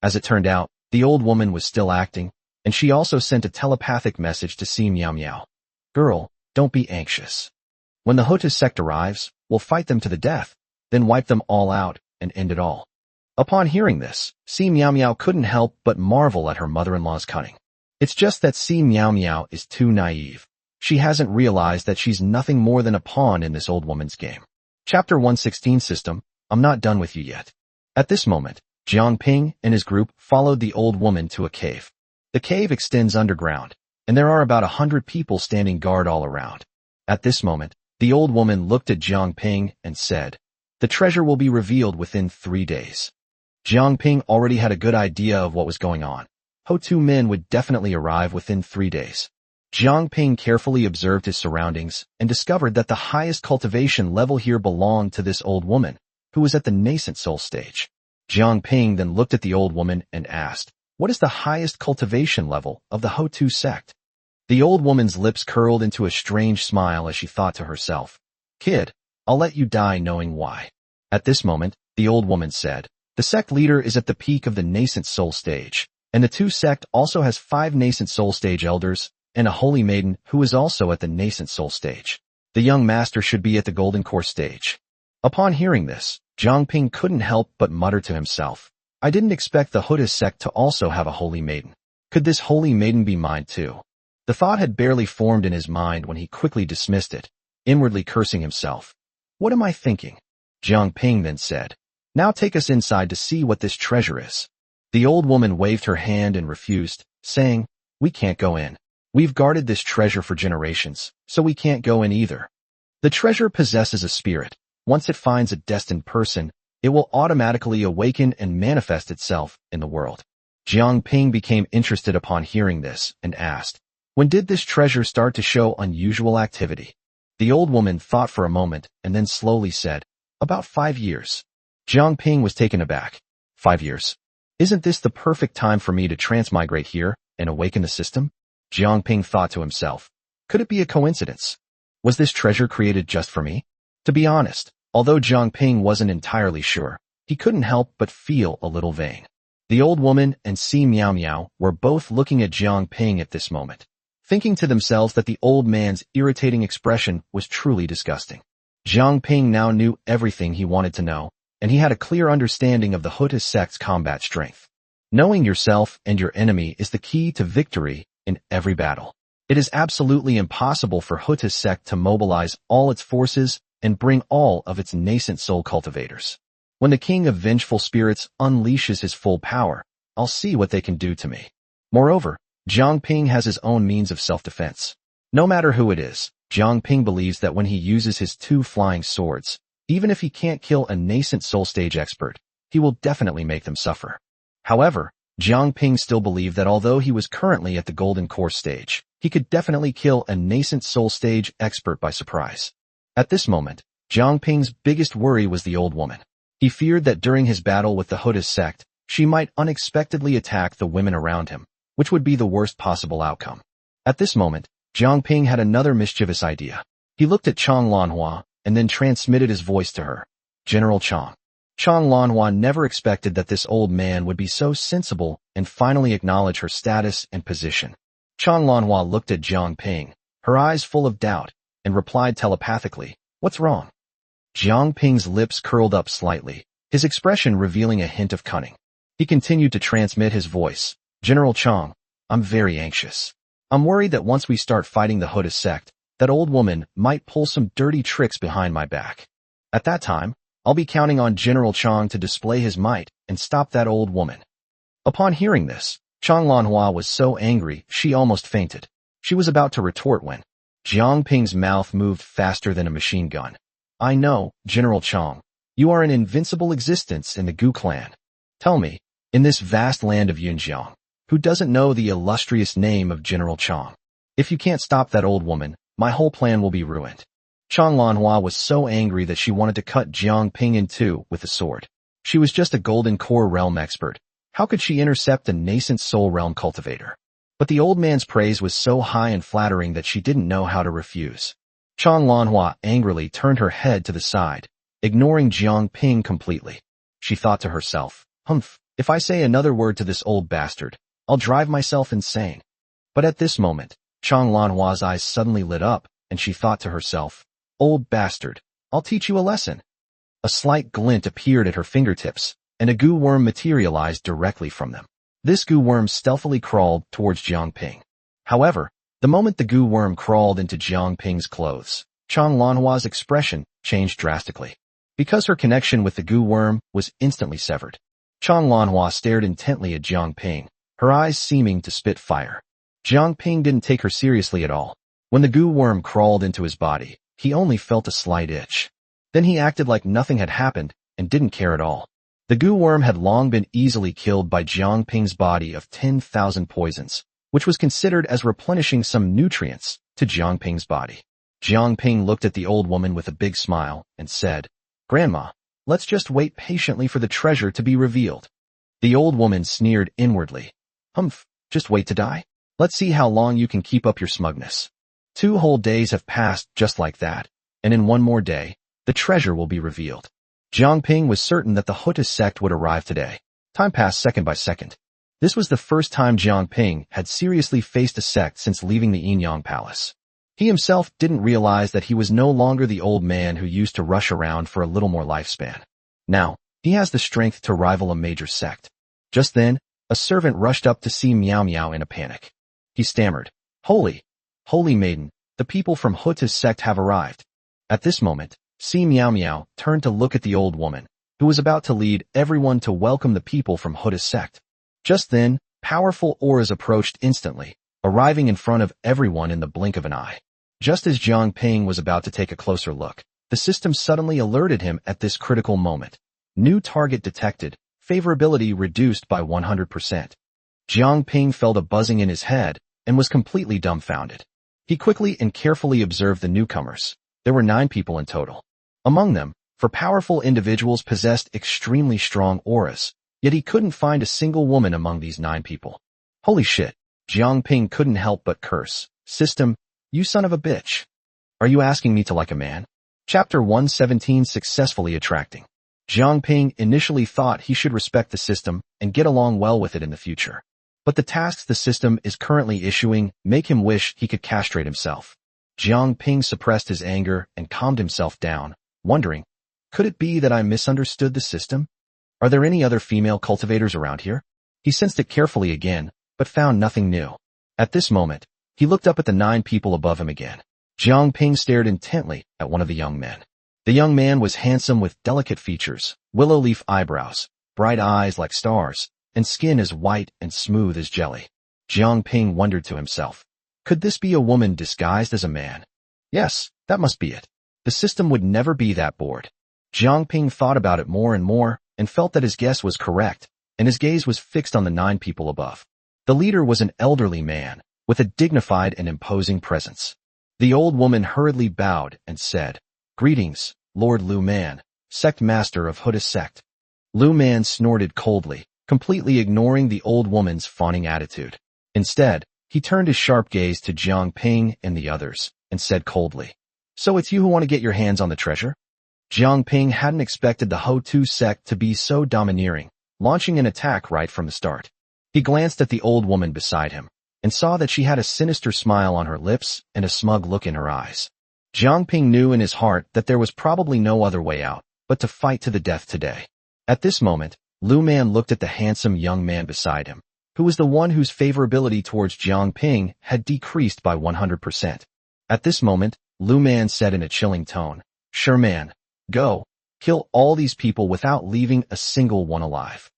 As it turned out, the old woman was still acting, and she also sent a telepathic message to Si Miao Miao. Girl, don't be anxious. When the Hotus sect arrives, we'll fight them to the death, then wipe them all out and end it all. Upon hearing this, Si Miao Miao couldn't help but marvel at her mother-in-law's cunning. It's just that Si Miao Miao is too naive. She hasn't realized that she's nothing more than a pawn in this old woman's game. Chapter 116 System, I'm not done with you yet. At this moment, Jiang Ping and his group followed the old woman to a cave. The cave extends underground, and there are about 100 people standing guard all around. At this moment, the old woman looked at Jiang Ping and said, the treasure will be revealed within 3 days. Jiang Ping already had a good idea of what was going on. Ho2 men would definitely arrive within 3 days. Jiang Ping carefully observed his surroundings and discovered that the highest cultivation level here belonged to this old woman, who was at the nascent soul stage. Jiang Ping then looked at the old woman and asked, what is the highest cultivation level of the Ho2 sect? The old woman's lips curled into a strange smile as she thought to herself, Kid, I'll let you die knowing why. At this moment, the old woman said, the sect leader is at the peak of the nascent soul stage, and the 2 sect also has 5 nascent soul stage elders, and a holy maiden who is also at the nascent soul stage. The young master should be at the golden core stage. Upon hearing this, Jiang Ping couldn't help but mutter to himself, I didn't expect the Hotus sect to also have a holy maiden. Could this holy maiden be mine too? The thought had barely formed in his mind when he quickly dismissed it, inwardly cursing himself. What am I thinking? Jiang Ping then said, now take us inside to see what this treasure is. The old woman waved her hand and refused, saying, we can't go in. We've guarded this treasure for generations, so we can't go in either. The treasure possesses a spirit. Once it finds a destined person, it will automatically awaken and manifest itself in the world. Jiang Ping became interested upon hearing this and asked, when did this treasure start to show unusual activity? The old woman thought for a moment and then slowly said, about 5 years. Jiang Ping was taken aback. 5 years? Isn't this the perfect time for me to transmigrate here and awaken the system? Jiang Ping thought to himself. Could it be a coincidence? Was this treasure created just for me? To be honest, although Jiang Ping wasn't entirely sure, he couldn't help but feel a little vain. The old woman and Si Miao Miao were both looking at Jiang Ping at this moment, thinking to themselves that the old man's irritating expression was truly disgusting. Jiang Ping now knew everything he wanted to know, and he had a clear understanding of the Hotus sect's combat strength. Knowing yourself and your enemy is the key to victory in every battle. It is absolutely impossible for Hotus sect to mobilize all its forces and bring all of its nascent soul cultivators. When the king of vengeful spirits unleashes his full power, I'll see what they can do to me. Moreover, Jiang Ping has his own means of self-defense. No matter who it is, Jiang Ping believes that when he uses his 2 flying swords, even if he can't kill a nascent soul stage expert, he will definitely make them suffer. However, Jiang Ping still believed that although he was currently at the golden core stage, he could definitely kill a nascent soul stage expert by surprise. At this moment, Jiang Ping's biggest worry was the old woman. He feared that during his battle with the Hotus sect, she might unexpectedly attack the women around him, which would be the worst possible outcome. At this moment, Jiang Ping had another mischievous idea. He looked at Chang Lanhua and then transmitted his voice to her. General Chang. Chang Lanhua never expected that this old man would be so sensible and finally acknowledge her status and position. Chang Lanhua looked at Jiang Ping, her eyes full of doubt, and replied telepathically, "What's wrong?" Jiang Ping's lips curled up slightly, his expression revealing a hint of cunning. He continued to transmit his voice. "General Chang, I'm very anxious. I'm worried that once we start fighting the Hotus sect, that old woman might pull some dirty tricks behind my back. At that time, I'll be counting on General Chang to display his might and stop that old woman." Upon hearing this, Chang Lanhua was so angry she almost fainted. She was about to retort when Jiang Ping's mouth moved faster than a machine gun. I know, General Chang. You are an invincible existence in the Gu clan. Tell me, in this vast land of Yunjiang, who doesn't know the illustrious name of General Chang? If you can't stop that old woman, my whole plan will be ruined. Chang Lanhua was so angry that she wanted to cut Jiang Ping in two with a sword. She was just a golden core realm expert. How could she intercept a nascent soul realm cultivator? But the old man's praise was so high and flattering that she didn't know how to refuse. Chang Lanhua angrily turned her head to the side, ignoring Jiang Ping completely. She thought to herself, humph, if I say another word to this old bastard, I'll drive myself insane. But at this moment, Chang Lanhua's eyes suddenly lit up, and she thought to herself, old bastard, I'll teach you a lesson. A slight glint appeared at her fingertips, and a goo worm materialized directly from them. This goo worm stealthily crawled towards Jiang Ping. However, the moment the goo worm crawled into Jiang Ping's clothes, Chang Lanhua's expression changed drastically. Because her connection with the goo worm was instantly severed, Chang Lanhua stared intently at Jiang Ping, her eyes seeming to spit fire. Jiang Ping didn't take her seriously at all. When the goo worm crawled into his body, he only felt a slight itch. Then he acted like nothing had happened and didn't care at all. The goo worm had long been easily killed by Jiang Ping's body of 10,000 poisons, which was considered as replenishing some nutrients to Jiang Ping's body. Jiang Ping looked at the old woman with a big smile and said, Grandma, let's just wait patiently for the treasure to be revealed. The old woman sneered inwardly. Humph, just wait to die? Let's see how long you can keep up your smugness. 2 whole days have passed just like that, and in 1 more day, the treasure will be revealed. Jiang Ping was certain that the Huta sect would arrive today. Time passed second by second. This was the first time Jiang Ping had seriously faced a sect since leaving the Yinyang Palace. He himself didn't realize that he was no longer the old man who used to rush around for a little more lifespan. Now, he has the strength to rival a major sect. Just then, a servant rushed up to see Miao Miao in a panic. He stammered, Holy maiden, the people from Huta's sect have arrived. At this moment, Si Miao Miao turned to look at the old woman, who was about to lead everyone to welcome the people from Huta's sect. Just then, powerful auras approached instantly, arriving in front of everyone in the blink of an eye. Just as Jiang Ping was about to take a closer look, the system suddenly alerted him at this critical moment. New target detected, favorability reduced by 100%. Jiang Ping felt a buzzing in his head and was completely dumbfounded. He quickly and carefully observed the newcomers. There were 9 people in total. Among them, 4 powerful individuals possessed extremely strong auras, yet he couldn't find a single woman among these 9 people. Holy shit, Jiang Ping couldn't help but curse. System, you son of a bitch. Are you asking me to like a man? Chapter 117 Successfully Attracting. Jiang Ping initially thought he should respect the system and get along well with it in the future. But the tasks the system is currently issuing make him wish he could castrate himself. Jiang Ping suppressed his anger and calmed himself down, wondering, could it be that I misunderstood the system? Are there any other female cultivators around here? He sensed it carefully again, but found nothing new. At this moment, he looked up at the 9 people above him again. Jiang Ping stared intently at one of the young men. The young man was handsome with delicate features, willow leaf eyebrows, bright eyes like stars, and skin as white and smooth as jelly. Jiang Ping wondered to himself, could this be a woman disguised as a man? Yes, that must be it. The system would never be that bored. Jiang Ping thought about it more and more, and felt that his guess was correct, and his gaze was fixed on the 9 people above. The leader was an elderly man, with a dignified and imposing presence. The old woman hurriedly bowed and said, Greetings, Lord Lu Man, sect master of Huda sect. Lu Man snorted coldly, completely ignoring the old woman's fawning attitude. Instead, he turned his sharp gaze to Jiang Ping and the others, and said coldly, So it's you who want to get your hands on the treasure? Jiang Ping hadn't expected the Ho-Tu sect to be so domineering, launching an attack right from the start. He glanced at the old woman beside him, and saw that she had a sinister smile on her lips and a smug look in her eyes. Jiang Ping knew in his heart that there was probably no other way out, but to fight to the death today. At this moment, Lu Man looked at the handsome young man beside him, who was the one whose favorability towards Jiang Ping had decreased by 100%. At this moment, Lu Man said in a chilling tone, Sure man, go, kill all these people without leaving a single one alive.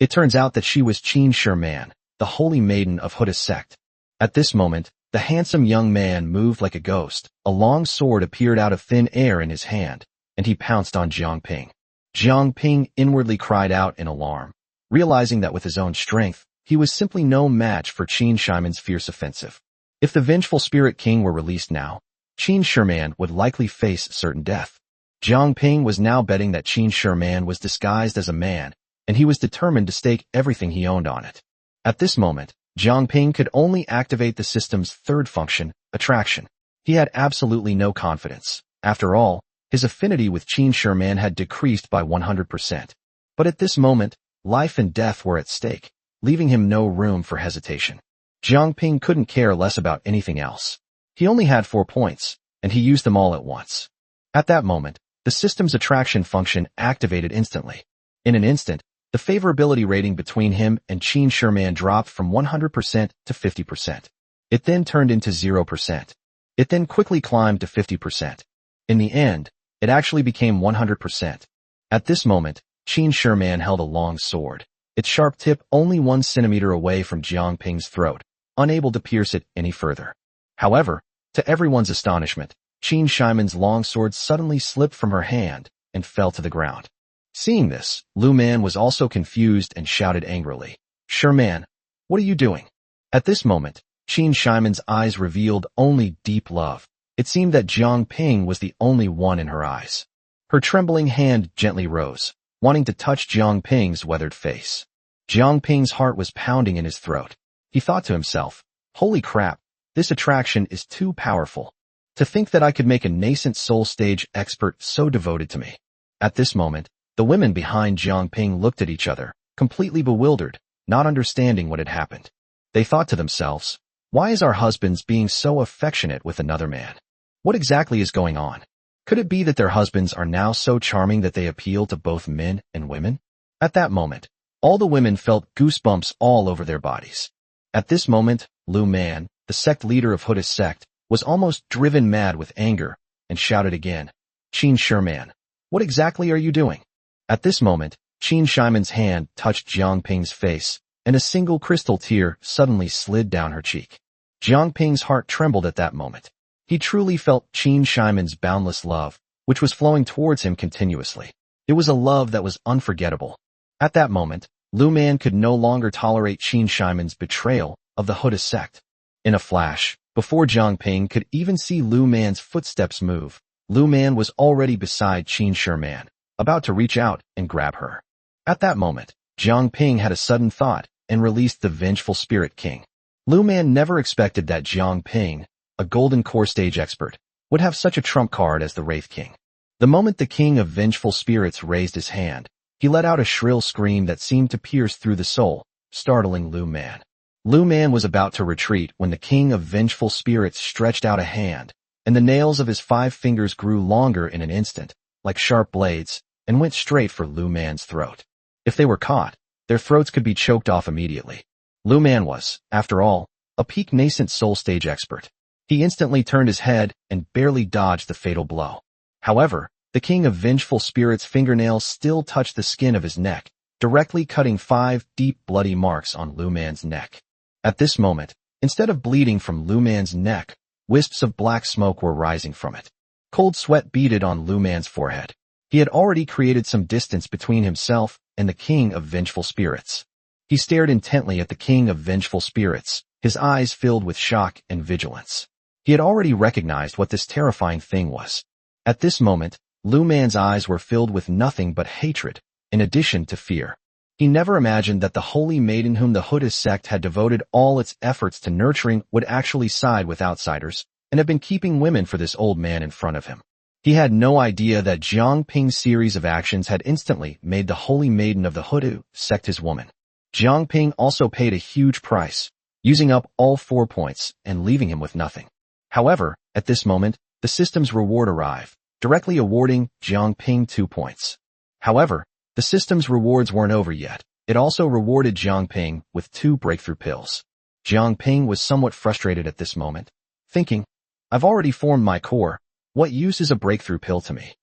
It turns out that she was Qin Sherman, the holy maiden of Huda's sect. At this moment, the handsome young man moved like a ghost. A long sword appeared out of thin air in his hand, and he pounced on Jiang Ping. Jiang Ping inwardly cried out in alarm, realizing that with his own strength, he was simply no match for Qin Shiman's fierce offensive. If the vengeful spirit king were released now, Qin Shiman would likely face certain death. Jiang Ping was now betting that Qin Shiman was disguised as a man, and he was determined to stake everything he owned on it. At this moment, Jiang Ping could only activate the system's third function, attraction. He had absolutely no confidence. After all, his affinity with Qin Shiman had decreased by 100%. But at this moment, life and death were at stake, leaving him no room for hesitation. Jiang Ping couldn't care less about anything else. He only had 4 points, and he used them all at once. At that moment, the system's attraction function activated instantly. In an instant, the favorability rating between him and Qin Shiman dropped from 100% to 50%. It then turned into 0%. It then quickly climbed to 50%. In the end, it actually became 100%. At this moment, Qin Shiman held a long sword, its sharp tip only 1 centimeter away from Jiang Ping's throat, unable to pierce it any further. However, to everyone's astonishment, Qin Shiman's long sword suddenly slipped from her hand and fell to the ground. Seeing this, Lu Man was also confused and shouted angrily, "Shiman, what are you doing?" At this moment, Qin Shiman's eyes revealed only deep love. It seemed that Jiang Ping was the only one in her eyes. Her trembling hand gently rose, wanting to touch Jiang Ping's weathered face. Jiang Ping's heart was pounding in his throat. He thought to himself, "Holy crap, this attraction is too powerful. To think that I could make a nascent soul stage expert so devoted to me." At this moment, the women behind Jiang Ping looked at each other, completely bewildered, not understanding what had happened. They thought to themselves, "Why is our husbands being so affectionate with another man? What exactly is going on? Could it be that their husbands are now so charming that they appeal to both men and women?" At that moment, all the women felt goosebumps all over their bodies. At this moment, Lu Man, the sect leader of Huda's sect, was almost driven mad with anger, and shouted again, "Qin Shiman, what exactly are you doing?" At this moment, Qin Shiman's hand touched Jiang Ping's face, and a single crystal tear suddenly slid down her cheek. Jiang Ping's heart trembled at that moment. He truly felt Qin Shiman's boundless love, which was flowing towards him continuously. It was a love that was unforgettable. At that moment, Lu Man could no longer tolerate Qin Shiman's betrayal of the Huda sect. In a flash, before Jiang Ping could even see Lu Man's footsteps move, Lu Man was already beside Qin Shiman, about to reach out and grab her. At that moment, Jiang Ping had a sudden thought and released the vengeful spirit king. Lu Man never expected that Jiang Ping, a golden core stage expert, would have such a trump card as the Wraith King. The moment the king of vengeful spirits raised his hand, he let out a shrill scream that seemed to pierce through the soul, startling Lu Man. Lu Man was about to retreat when the king of vengeful spirits stretched out a hand, and the nails of his 5 fingers grew longer in an instant, like sharp blades, and went straight for Lu Man's throat. If they were caught, their throats could be choked off immediately. Lu Man was, after all, a peak nascent soul stage expert. He instantly turned his head and barely dodged the fatal blow. However, the king of vengeful spirits' fingernails still touched the skin of his neck, directly cutting 5 deep bloody marks on Lu Man's neck. At this moment, instead of bleeding from Lu Man's neck, wisps of black smoke were rising from it. Cold sweat beaded on Lu Man's forehead. He had already created some distance between himself and the king of vengeful spirits. He stared intently at the king of vengeful spirits, his eyes filled with shock and vigilance. He had already recognized what this terrifying thing was. At this moment, Lu Man's eyes were filled with nothing but hatred, in addition to fear. He never imagined that the holy maiden whom the Huda sect had devoted all its efforts to nurturing would actually side with outsiders, and have been keeping women for this old man in front of him. He had no idea that Jiang Ping's series of actions had instantly made the holy maiden of the Huda sect his woman. Jiang Ping also paid a huge price, using up all 4 points and leaving him with nothing. However, at this moment, the system's reward arrived, directly awarding Jiang Ping 2 points. However, the system's rewards weren't over yet. It also rewarded Jiang Ping with 2 breakthrough pills. Jiang Ping was somewhat frustrated at this moment, thinking, "I've already formed my core. What use is a breakthrough pill to me?"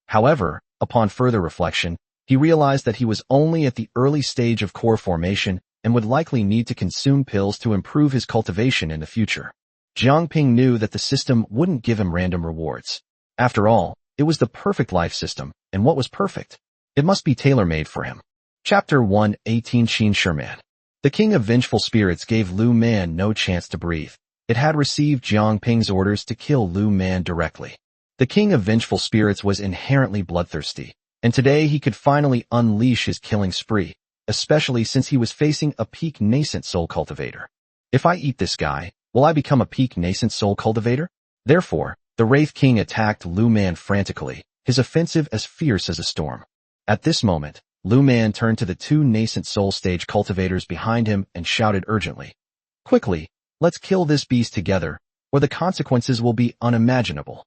However, upon further reflection, he realized that he was only at the early stage of core formation and would likely need to consume pills to improve his cultivation in the future. Jiang Ping knew that the system wouldn't give him random rewards. After all, it was the perfect life system, and what was perfect? It must be tailor-made for him. Chapter 1:18 Qin Shiman. The king of vengeful spirits gave Lu Man no chance to breathe. It had received Jiang Ping's orders to kill Lu Man directly. The king of vengeful spirits was inherently bloodthirsty, and today he could finally unleash his killing spree, especially since he was facing a peak nascent soul cultivator. If I eat this guy, will I become a peak nascent soul cultivator? Therefore, the Wraith King attacked Lu Man frantically, his offensive as fierce as a storm. At this moment, Lu Man turned to the two nascent soul stage cultivators behind him and shouted urgently, "Quickly, let's kill this beast together, or the consequences will be unimaginable."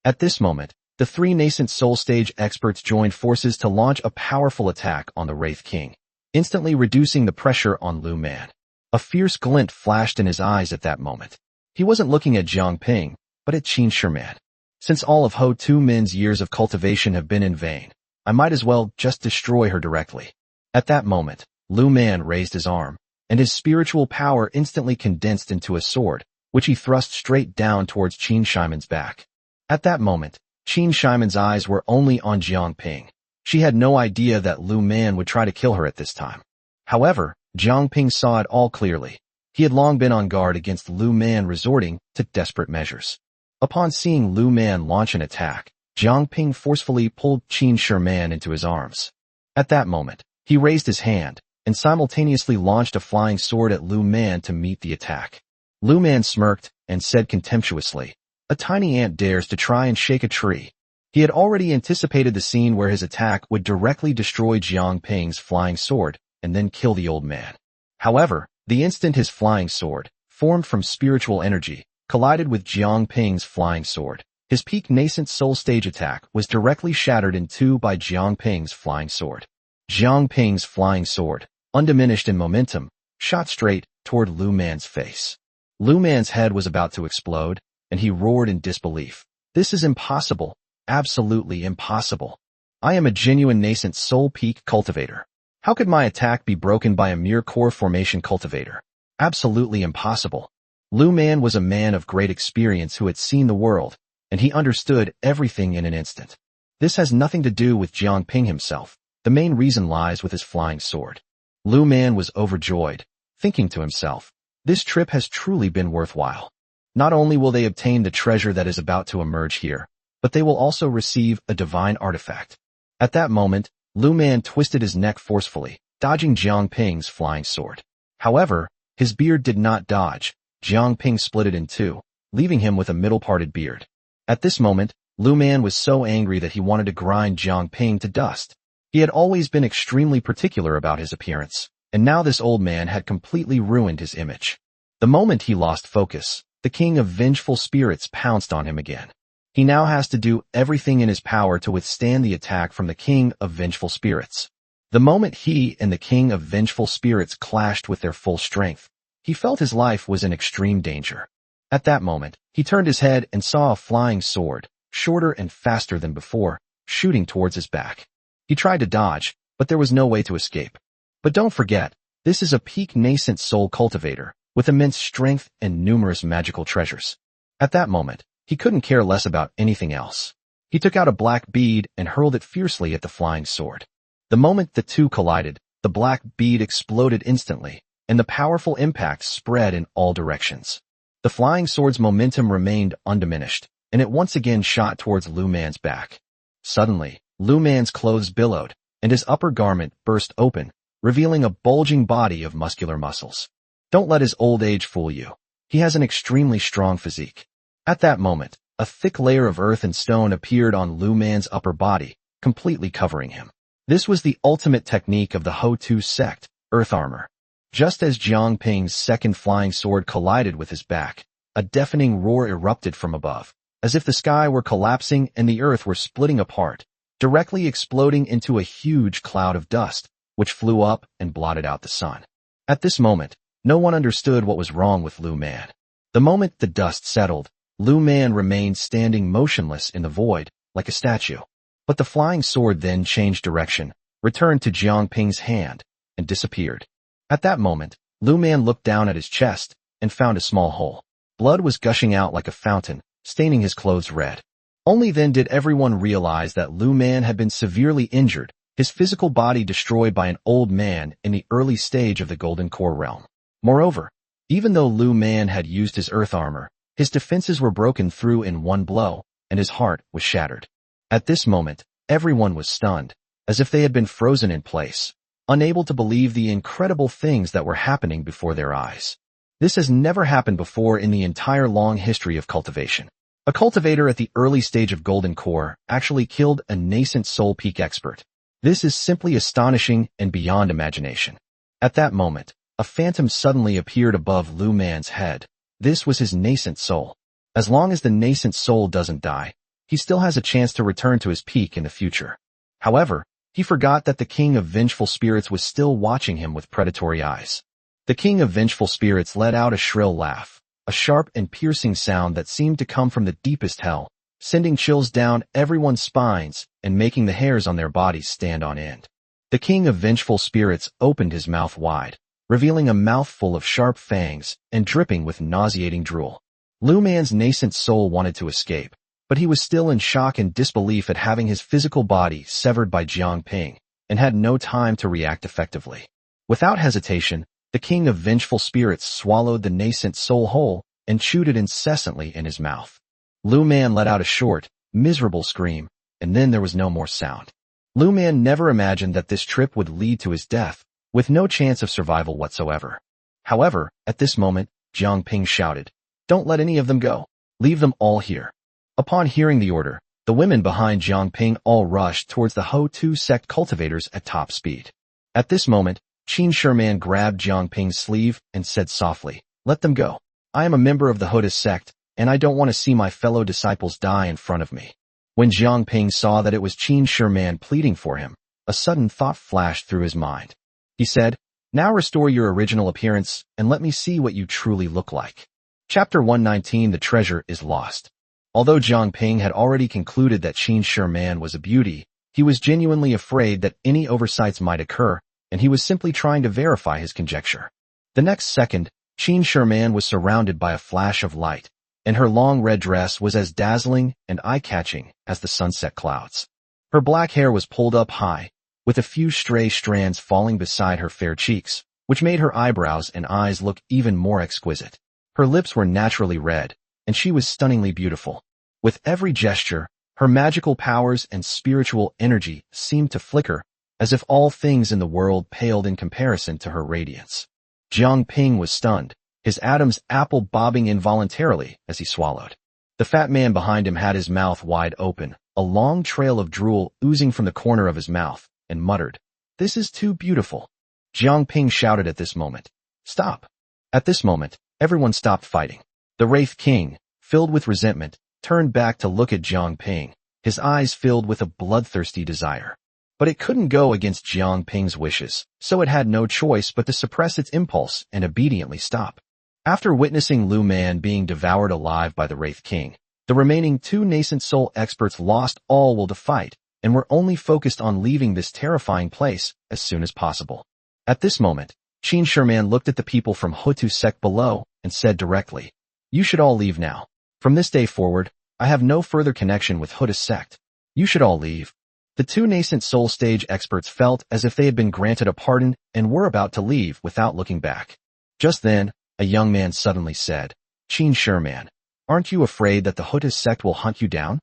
At this moment, the three nascent soul stage experts joined forces to launch a powerful attack on the Wraith King, instantly reducing the pressure on Lu Man. A fierce glint flashed in his eyes at that moment. He wasn't looking at Jiang Ping, but at Qin Shiman. Since all of Ho Tu Min's years of cultivation have been in vain, I might as well just destroy her directly. At that moment, Lu Man raised his arm, and his spiritual power instantly condensed into a sword, which he thrust straight down towards Qin Shiman's back. At that moment, Qin Shiman's eyes were only on Jiang Ping. She had no idea that Lu Man would try to kill her at this time. However, Jiang Ping saw it all clearly. He had long been on guard against Lu Man resorting to desperate measures. Upon seeing Lu Man launch an attack, Jiang Ping forcefully pulled Qin Shiman into his arms. At that moment, he raised his hand and simultaneously launched a flying sword at Lu Man to meet the attack. Lu Man smirked and said contemptuously, "A tiny ant dares to try and shake a tree." He had already anticipated the scene where his attack would directly destroy Jiang Ping's flying sword and then kill the old man. However, the instant his flying sword, formed from spiritual energy, collided with Jiang Ping's flying sword, his peak nascent soul stage attack was directly shattered in two by Jiang Ping's flying sword. Jiang Ping's flying sword, undiminished in momentum, shot straight toward Lu Man's face. Lu Man's head was about to explode, and he roared in disbelief. "This is impossible, absolutely impossible. I am a genuine nascent soul peak cultivator. How could my attack be broken by a mere core formation cultivator? Absolutely impossible." Lu Man was a man of great experience who had seen the world, and he understood everything in an instant. This has nothing to do with Jiang Ping himself. The main reason lies with his flying sword. Lu Man was overjoyed, thinking to himself, "This trip has truly been worthwhile. Not only will they obtain the treasure that is about to emerge here, but they will also receive a divine artifact." At that moment, Lu Man twisted his neck forcefully, dodging Jiang Ping's flying sword. However, his beard did not dodge. Jiang Ping split it in two, leaving him with a middle-parted beard. At this moment, Lu Man was so angry that he wanted to grind Jiang Ping to dust. He had always been extremely particular about his appearance, and now this old man had completely ruined his image. The moment he lost focus, the king of vengeful spirits pounced on him again. He now has to do everything in his power to withstand the attack from the king of vengeful spirits. The moment he and the king of vengeful spirits clashed with their full strength, he felt his life was in extreme danger. At that moment, he turned his head and saw a flying sword, shorter and faster than before, shooting towards his back. He tried to dodge, but there was no way to escape. But don't forget, this is a peak nascent soul cultivator, with immense strength and numerous magical treasures. At that moment, he couldn't care less about anything else. He took out a black bead and hurled it fiercely at the flying sword. The moment the two collided, the black bead exploded instantly, and the powerful impact spread in all directions. The flying sword's momentum remained undiminished, and it once again shot towards Lu Man's back. Suddenly, Lu Man's clothes billowed, and his upper garment burst open, revealing a bulging body of muscular muscles. Don't let his old age fool you. He has an extremely strong physique. At that moment, a thick layer of earth and stone appeared on Lu Man's upper body, completely covering him. This was the ultimate technique of the Ho Tu sect, earth armor. Just as Jiang Ping's second flying sword collided with his back, a deafening roar erupted from above, as if the sky were collapsing and the earth were splitting apart, directly exploding into a huge cloud of dust, which flew up and blotted out the sun. At this moment, no one understood what was wrong with Lu Man. The moment the dust settled, Lu Man remained standing motionless in the void, like a statue. But the flying sword then changed direction, returned to Jiang Ping's hand, and disappeared. At that moment, Lu Man looked down at his chest and found a small hole. Blood was gushing out like a fountain, staining his clothes red. Only then did everyone realize that Lu Man had been severely injured, his physical body destroyed by an old man in the early stage of the Golden Core realm. Moreover, even though Lu Man had used his earth armor, his defenses were broken through in one blow, and his heart was shattered. At this moment, everyone was stunned, as if they had been frozen in place, unable to believe the incredible things that were happening before their eyes. This has never happened before in the entire long history of cultivation. A cultivator at the early stage of Golden Core actually killed a nascent soul peak expert. This is simply astonishing and beyond imagination. At that moment, a phantom suddenly appeared above Lu Man's head. This was his nascent soul. As long as the nascent soul doesn't die, he still has a chance to return to his peak in the future. However, he forgot that the King of Vengeful Spirits was still watching him with predatory eyes. The King of Vengeful Spirits let out a shrill laugh, a sharp and piercing sound that seemed to come from the deepest hell, sending chills down everyone's spines and making the hairs on their bodies stand on end. The King of Vengeful Spirits opened his mouth wide, revealing a mouthful of sharp fangs and dripping with nauseating drool. Lu Man's nascent soul wanted to escape, but he was still in shock and disbelief at having his physical body severed by Jiang Ping, and had no time to react effectively. Without hesitation, the King of Vengeful Spirits swallowed the nascent soul whole and chewed it incessantly in his mouth. Lu Man let out a short, miserable scream, and then there was no more sound. Lu Man never imagined that this trip would lead to his death, with no chance of survival whatsoever. However, at this moment, Jiang Ping shouted, "Don't let any of them go. Leave them all here." Upon hearing the order, the women behind Jiang Ping all rushed towards the Ho-Tu sect cultivators at top speed. At this moment, Qin Sherman grabbed Jiang Ping's sleeve and said softly, "Let them go. I am a member of the Ho-Tu sect, and I don't want to see my fellow disciples die in front of me." When Jiang Ping saw that it was Qin Sherman pleading for him, a sudden thought flashed through his mind. He said, "Now restore your original appearance and let me see what you truly look like." Chapter 119 The Treasure is Lost. Although Jiang Ping had already concluded that Qin Sherman was a beauty, he was genuinely afraid that any oversights might occur, and he was simply trying to verify his conjecture. The next second, Qin Sherman was surrounded by a flash of light, and her long red dress was as dazzling and eye-catching as the sunset clouds. Her black hair was pulled up high, with a few stray strands falling beside her fair cheeks, which made her eyebrows and eyes look even more exquisite. Her lips were naturally red, and she was stunningly beautiful. With every gesture, her magical powers and spiritual energy seemed to flicker, as if all things in the world paled in comparison to her radiance. Jiang Ping was stunned, his Adam's apple bobbing involuntarily as he swallowed. The fat man behind him had his mouth wide open, a long trail of drool oozing from the corner of his mouth, and muttered, "This is too beautiful." Jiang Ping shouted at this moment, "Stop." At this moment, everyone stopped fighting. The Wraith King, filled with resentment, turned back to look at Jiang Ping, his eyes filled with a bloodthirsty desire. But it couldn't go against Jiang Ping's wishes, so it had no choice but to suppress its impulse and obediently stop. After witnessing Lu Man being devoured alive by the Wraith King, the remaining two nascent soul experts lost all will to fight, and were only focused on leaving this terrifying place as soon as possible. At this moment, Qin Sherman looked at the people from Ho-Tu sect below and said directly, "You should all leave now. From this day forward, I have no further connection with Ho-Tu sect. You should all leave." The two nascent soul stage experts felt as if they had been granted a pardon and were about to leave without looking back. Just then, a young man suddenly said, "Qin Sherman, aren't you afraid that the Ho-Tu sect will hunt you down?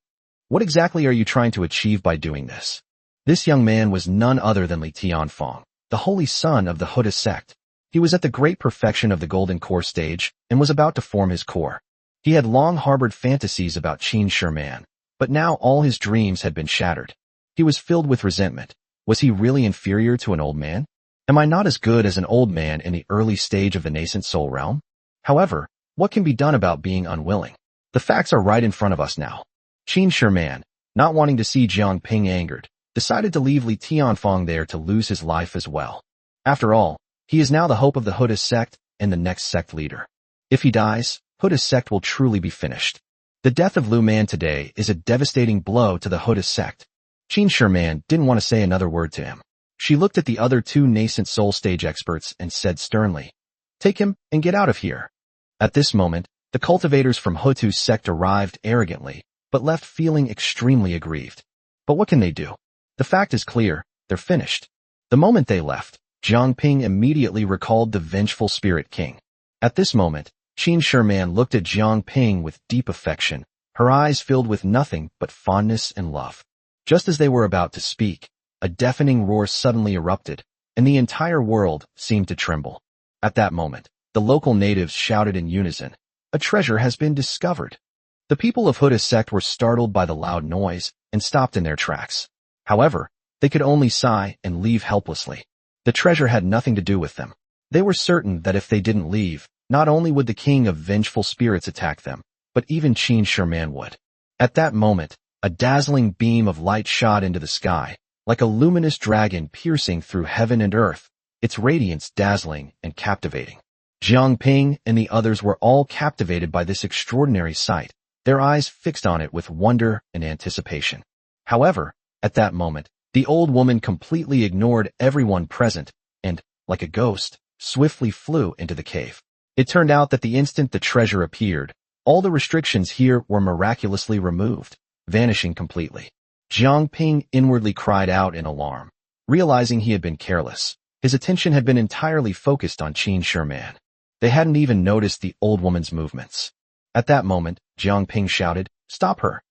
What exactly are you trying to achieve by doing this?" This young man was none other than Li Tianfeng, the holy son of the Ho-Tu sect. He was at the great perfection of the Golden Core stage and was about to form his core. He had long harbored fantasies about Qin Sherman, but now all his dreams had been shattered. He was filled with resentment. Was he really inferior to an old man? Am I not as good as an old man in the early stage of the nascent soul realm? However, what can be done about being unwilling? The facts are right in front of us now. Qin Sherman, not wanting to see Jiang Ping angered, decided to leave Li Tianfeng there to lose his life as well. After all, he is now the hope of the Ho-Tu sect and the next sect leader. If he dies, Ho-Tu sect will truly be finished. The death of Lu Man today is a devastating blow to the Ho-Tu sect. Qin Sherman didn't want to say another word to him. She looked at the other two nascent soul stage experts and said sternly, "Take him and get out of here." At this moment, the cultivators from Hotu's sect arrived arrogantly, but left feeling extremely aggrieved. But what can they do? The fact is clear, they're finished. The moment they left, Jiang Ping immediately recalled the vengeful Spirit King. At this moment, Qin Shiman looked at Jiang Ping with deep affection, her eyes filled with nothing but fondness and love. Just as they were about to speak, a deafening roar suddenly erupted, and the entire world seemed to tremble. At that moment, the local natives shouted in unison, "A treasure has been discovered." The people of Huda's sect were startled by the loud noise and stopped in their tracks. However, they could only sigh and leave helplessly. The treasure had nothing to do with them. They were certain that if they didn't leave, not only would the king of vengeful spirits attack them, but even Qin Shiman would. At that moment, a dazzling beam of light shot into the sky, like a luminous dragon piercing through heaven and earth, its radiance dazzling and captivating. Jiang Ping and the others were all captivated by this extraordinary sight, their eyes fixed on it with wonder and anticipation. However, at that moment, the old woman completely ignored everyone present and, like a ghost, swiftly flew into the cave. It turned out that the instant the treasure appeared, all the restrictions here were miraculously removed, vanishing completely. Jiang Ping inwardly cried out in alarm, realizing he had been careless. His attention had been entirely focused on Qin Shiman. They hadn't even noticed the old woman's movements. At that moment, Jiang Ping shouted, "Stop her!"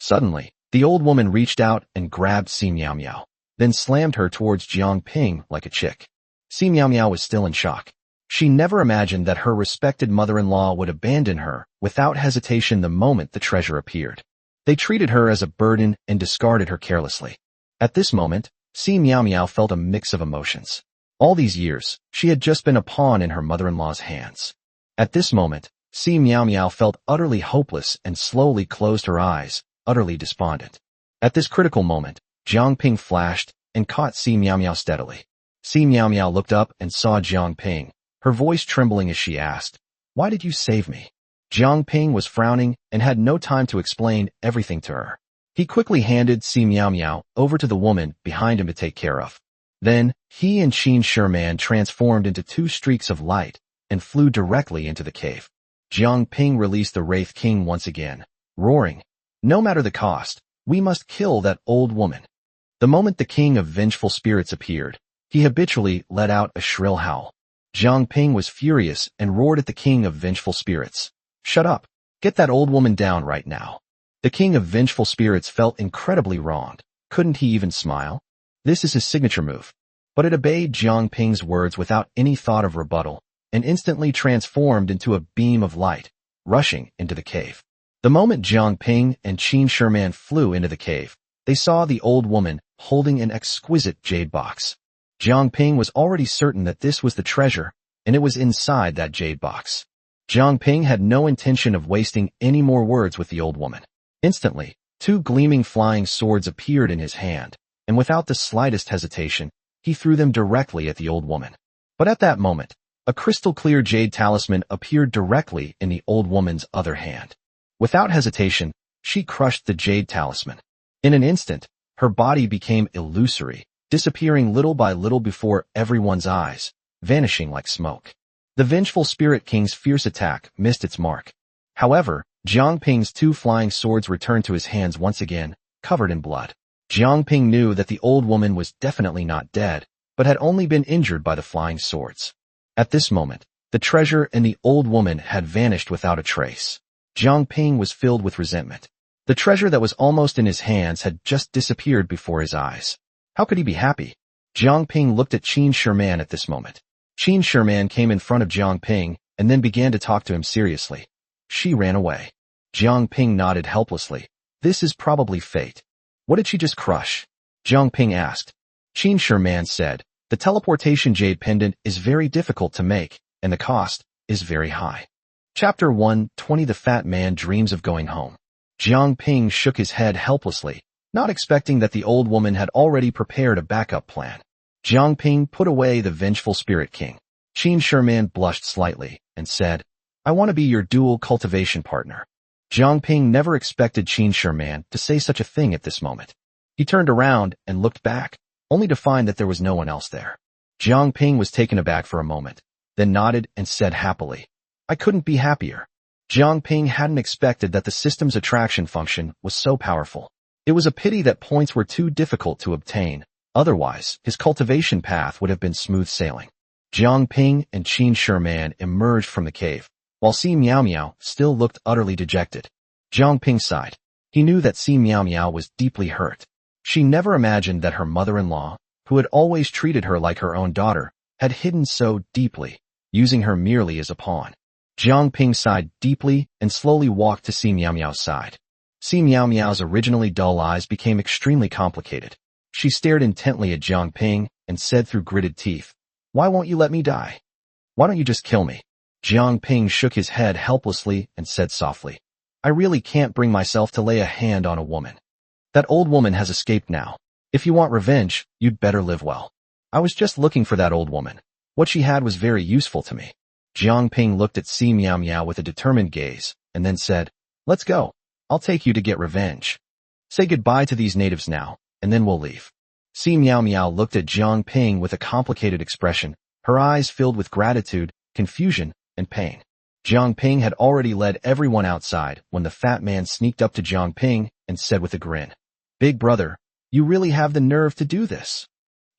Suddenly, the old woman reached out and grabbed Si Miao Miao, then slammed her towards Jiang Ping like a chick. Si Miao Miao was still in shock. She never imagined that her respected mother-in-law would abandon her without hesitation the moment the treasure appeared. They treated her as a burden and discarded her carelessly. At this moment, Si Miao Miao felt a mix of emotions. All these years, she had just been a pawn in her mother-in-law's hands. At this moment, Si Miao Miao felt utterly hopeless and slowly closed her eyes, utterly despondent. At this critical moment, Jiang Ping flashed and caught Si Miao Miao steadily. Si Miao Miao looked up and saw Jiang Ping, her voice trembling as she asked, "Why did you save me?" Jiang Ping was frowning and had no time to explain everything to her. He quickly handed Si Miao Miao over to the woman behind him to take care of. Then, he and Qin Shiman transformed into two streaks of light and flew directly into the cave. Jiang Ping released the Wraith King once again, roaring, "No matter the cost, we must kill that old woman." The moment the king of vengeful spirits appeared, he habitually let out a shrill howl. Jiang Ping was furious and roared at the king of vengeful spirits, "Shut up! Get that old woman down right now." The king of vengeful spirits felt incredibly wronged. Couldn't he even smile? This is his signature move. But it obeyed Jiang Ping's words without any thought of rebuttal, and instantly transformed into a beam of light, rushing into the cave. The moment Jiang Ping and Qin Shiman flew into the cave, they saw the old woman holding an exquisite jade box. Jiang Ping was already certain that this was the treasure, and it was inside that jade box. Jiang Ping had no intention of wasting any more words with the old woman. Instantly, two gleaming flying swords appeared in his hand, and without the slightest hesitation, he threw them directly at the old woman. But at that moment, a crystal-clear jade talisman appeared directly in the old woman's other hand. Without hesitation, she crushed the jade talisman. In an instant, her body became illusory, disappearing little by little before everyone's eyes, vanishing like smoke. The vengeful Spirit King's fierce attack missed its mark. However, Jiang Ping's two flying swords returned to his hands once again, covered in blood. Jiang Ping knew that the old woman was definitely not dead, but had only been injured by the flying swords. At this moment, the treasure and the old woman had vanished without a trace. Jiang Ping was filled with resentment. The treasure that was almost in his hands had just disappeared before his eyes. How could he be happy? Jiang Ping looked at Qin Shiman at this moment. Qin Shiman came in front of Jiang Ping and then began to talk to him seriously. She ran away. Jiang Ping nodded helplessly. This is probably fate. What did she just crush? Jiang Ping asked. Qin Shiman said, the teleportation jade pendant is very difficult to make, and the cost is very high. Chapter 120 The Fat Man Dreams of Going Home. Jiang Ping shook his head helplessly, not expecting that the old woman had already prepared a backup plan. Jiang Ping put away the vengeful Spirit King. Qin Shiman blushed slightly and said, I want to be your dual cultivation partner. Jiang Ping never expected Qin Shiman to say such a thing at this moment. He turned around and looked back, only to find that there was no one else there. Jiang Ping was taken aback for a moment, then nodded and said happily, "I couldn't be happier." Jiang Ping hadn't expected that the system's attraction function was so powerful. It was a pity that points were too difficult to obtain. Otherwise, his cultivation path would have been smooth sailing. Jiang Ping and Qin Shiman emerged from the cave, while Si Miao Miao still looked utterly dejected. Jiang Ping sighed. He knew that Si Miao Miao was deeply hurt. She never imagined that her mother-in-law, who had always treated her like her own daughter, had hidden so deeply, using her merely as a pawn. Jiang Ping sighed deeply and slowly walked to Si Miao Miao's side. Si Miao Miao's originally dull eyes became extremely complicated. She stared intently at Jiang Ping and said through gritted teeth, "Why won't you let me die? Why don't you just kill me?" Jiang Ping shook his head helplessly and said softly, "I really can't bring myself to lay a hand on a woman. That old woman has escaped now. If you want revenge, you'd better live well. I was just looking for that old woman. What she had was very useful to me." Jiang Ping looked at Si Miao Miao with a determined gaze, and then said, "Let's go. I'll take you to get revenge. Say goodbye to these natives now, and then we'll leave." Si Miao Miao looked at Jiang Ping with a complicated expression, her eyes filled with gratitude, confusion, and pain. Jiang Ping had already led everyone outside when the fat man sneaked up to Jiang Ping and said with a grin, "Big brother, you really have the nerve to do this."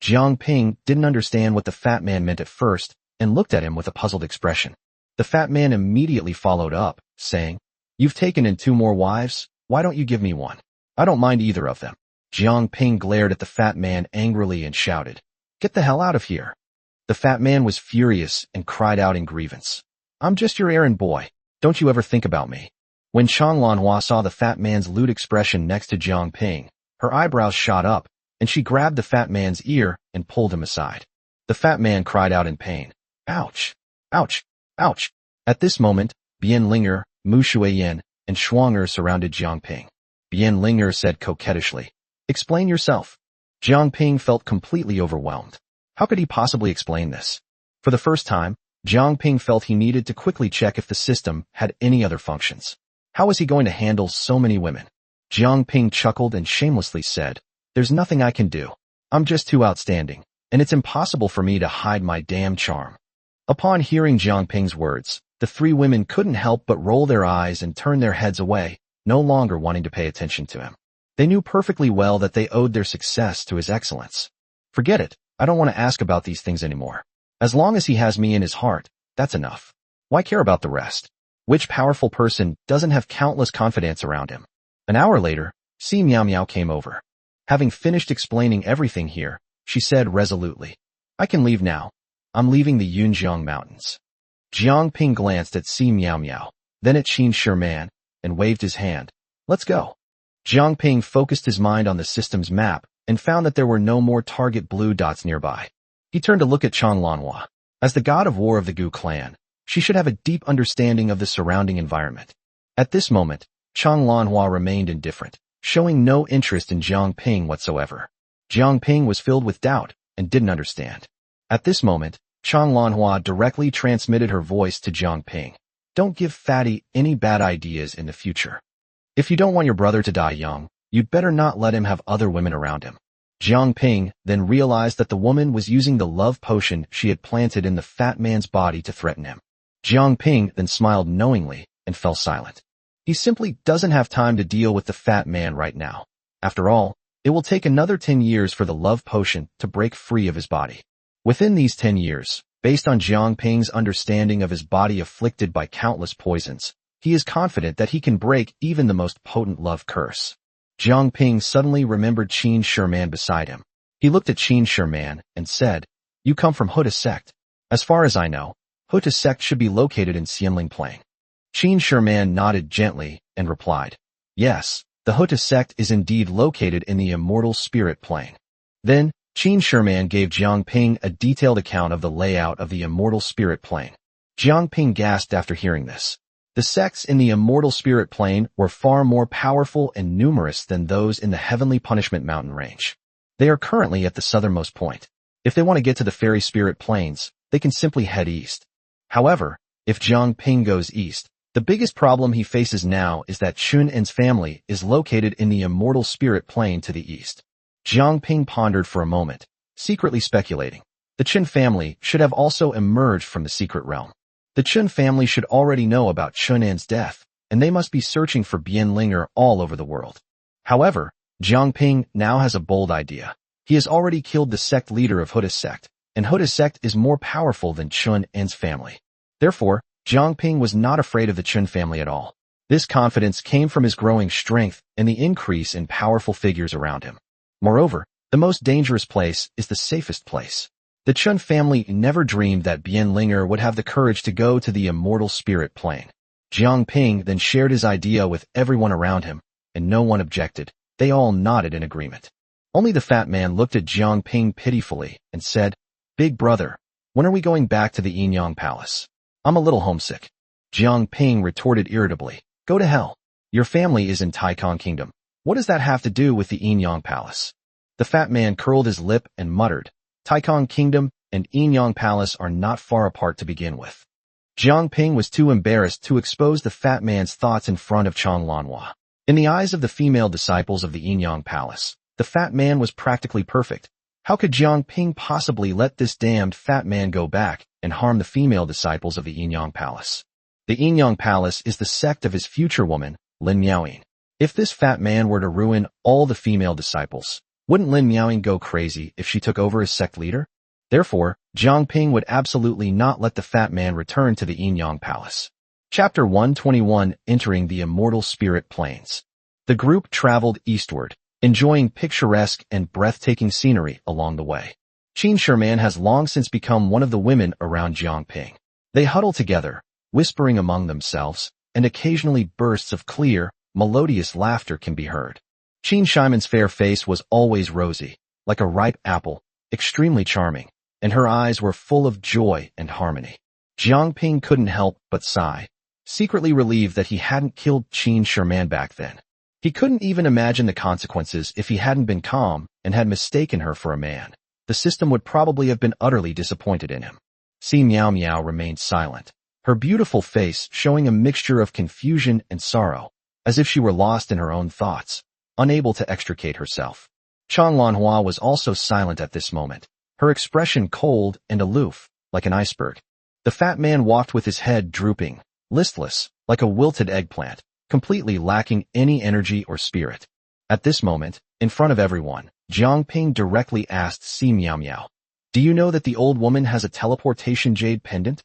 Jiang Ping didn't understand what the fat man meant at first and looked at him with a puzzled expression. The fat man immediately followed up, saying, "You've taken in 2 more wives, why don't you give me one? I don't mind either of them." Jiang Ping glared at the fat man angrily and shouted, "Get the hell out of here." The fat man was furious and cried out in grievance, "I'm just your errand boy. Don't you ever think about me." When Chang Lanhua saw the fat man's lewd expression next to Jiang Ping, her eyebrows shot up, and she grabbed the fat man's ear and pulled him aside. The fat man cried out in pain, "Ouch! Ouch! Ouch!" At this moment, Bian Linger, Mu Shuiyan, and Shuanger surrounded Jiang Ping. Bian Linger said coquettishly, "Explain yourself." Jiang Ping felt completely overwhelmed. How could he possibly explain this? For the first time, Jiang Ping felt he needed to quickly check if the system had any other functions. How was he going to handle so many women? Jiang Ping chuckled and shamelessly said, "There's nothing I can do. I'm just too outstanding, and it's impossible for me to hide my damn charm." Upon hearing Jiang Ping's words, the 3 women couldn't help but roll their eyes and turn their heads away, no longer wanting to pay attention to him. They knew perfectly well that they owed their success to his excellence. "Forget it, I don't want to ask about these things anymore. As long as he has me in his heart, that's enough. Why care about the rest? Which powerful person doesn't have countless confidants around him?" An hour later, Si Miao Miao came over. Having finished explaining everything here, she said resolutely, "I can leave now. I'm leaving the Yunjiang Mountains." Jiang Ping glanced at Si Miao Miao, then at Qin Shiman, and waved his hand. "Let's go." Jiang Ping focused his mind on the system's map and found that there were no more target blue dots nearby. He turned to look at Chang Lanhua. As the god of war of the Gu clan, she should have a deep understanding of the surrounding environment. At this moment, Chang Lanhua remained indifferent, showing no interest in Jiang Ping whatsoever. Jiang Ping was filled with doubt and didn't understand. At this moment, Chang Lanhua directly transmitted her voice to Jiang Ping. "Don't give Fatty any bad ideas in the future. If you don't want your brother to die young, you'd better not let him have other women around him." Jiang Ping then realized that the woman was using the love potion she had planted in the fat man's body to threaten him. Jiang Ping then smiled knowingly and fell silent. He simply doesn't have time to deal with the fat man right now. After all, it will take another 10 years for the love potion to break free of his body. Within these 10 years, based on Jiang Ping's understanding of his body afflicted by countless poisons, he is confident that he can break even the most potent love curse. Jiang Ping suddenly remembered Qin Shiman beside him. He looked at Qin Shiman and said, "You come from Huta sect. As far as I know, Huta sect should be located in Xianling Plain." Qin Shiman nodded gently and replied, "Yes, the Huta sect is indeed located in the immortal spirit plane." Then, Qin Shiman gave Jiang Ping a detailed account of the layout of the immortal spirit plane. Jiang Ping gasped after hearing this. The sects in the immortal spirit plane were far more powerful and numerous than those in the heavenly punishment mountain range. They are currently at the southernmost point. If they want to get to the fairy spirit plains, they can simply head east. However, if Jiang Ping goes east, the biggest problem he faces now is that Chun En's family is located in the immortal spirit plane to the east. Jiang Ping pondered for a moment, secretly speculating. The Chen family should have also emerged from the secret realm. The Chen family should already know about Chun An's death, and they must be searching for Bian Linger all over the world. However, Jiang Ping now has a bold idea. He has already killed the sect leader of Huda's sect, and Huda's sect is more powerful than Chun An's family. Therefore, Jiang Ping was not afraid of the Chen family at all. This confidence came from his growing strength and the increase in powerful figures around him. Moreover, the most dangerous place is the safest place. The Chun family never dreamed that Bian Linger would have the courage to go to the immortal spirit plane. Jiang Ping then shared his idea with everyone around him, and no one objected. They all nodded in agreement. Only the fat man looked at Jiang Ping pitifully and said, "Big brother, when are we going back to the Yinyang Palace? I'm a little homesick." Jiang Ping retorted irritably, "Go to hell. Your family is in Taikon Kingdom. What does that have to do with the Yinyang Palace?" The fat man curled his lip and muttered, "Taikon Kingdom and Yinyang Palace are not far apart to begin with." Jiang Ping was too embarrassed to expose the fat man's thoughts in front of Chang Lanhua. In the eyes of the female disciples of the Yinyang Palace, the fat man was practically perfect. How could Jiang Ping possibly let this damned fat man go back and harm the female disciples of the Yinyang Palace? The Yinyang Palace is the sect of his future woman, Lin Miaoying. If this fat man were to ruin all the female disciples, wouldn't Lin Miaoying go crazy if she took over as sect leader? Therefore, Jiang Ping would absolutely not let the fat man return to the Yinyang Palace. Chapter 121, Entering the Immortal Spirit Plains. The group traveled eastward, enjoying picturesque and breathtaking scenery along the way. Qin Sherman has long since become one of the women around Jiang Ping. They huddle together, whispering among themselves, and occasionally bursts of clear, melodious laughter can be heard. Qin Shimon's fair face was always rosy, like a ripe apple, extremely charming, and her eyes were full of joy and harmony. Jiang Ping couldn't help but sigh, secretly relieved that he hadn't killed Qin Sherman back then. He couldn't even imagine the consequences if he hadn't been calm and had mistaken her for a man. The system would probably have been utterly disappointed in him. Si Miao Miao remained silent, her beautiful face showing a mixture of confusion and sorrow, as if she were lost in her own thoughts, unable to extricate herself. Chang Lanhua was also silent at this moment, her expression cold and aloof, like an iceberg. The fat man walked with his head drooping, listless, like a wilted eggplant, completely lacking any energy or spirit. At this moment, in front of everyone, Jiang Ping directly asked Si Miao Miao, "Do you know that the old woman has a teleportation jade pendant?"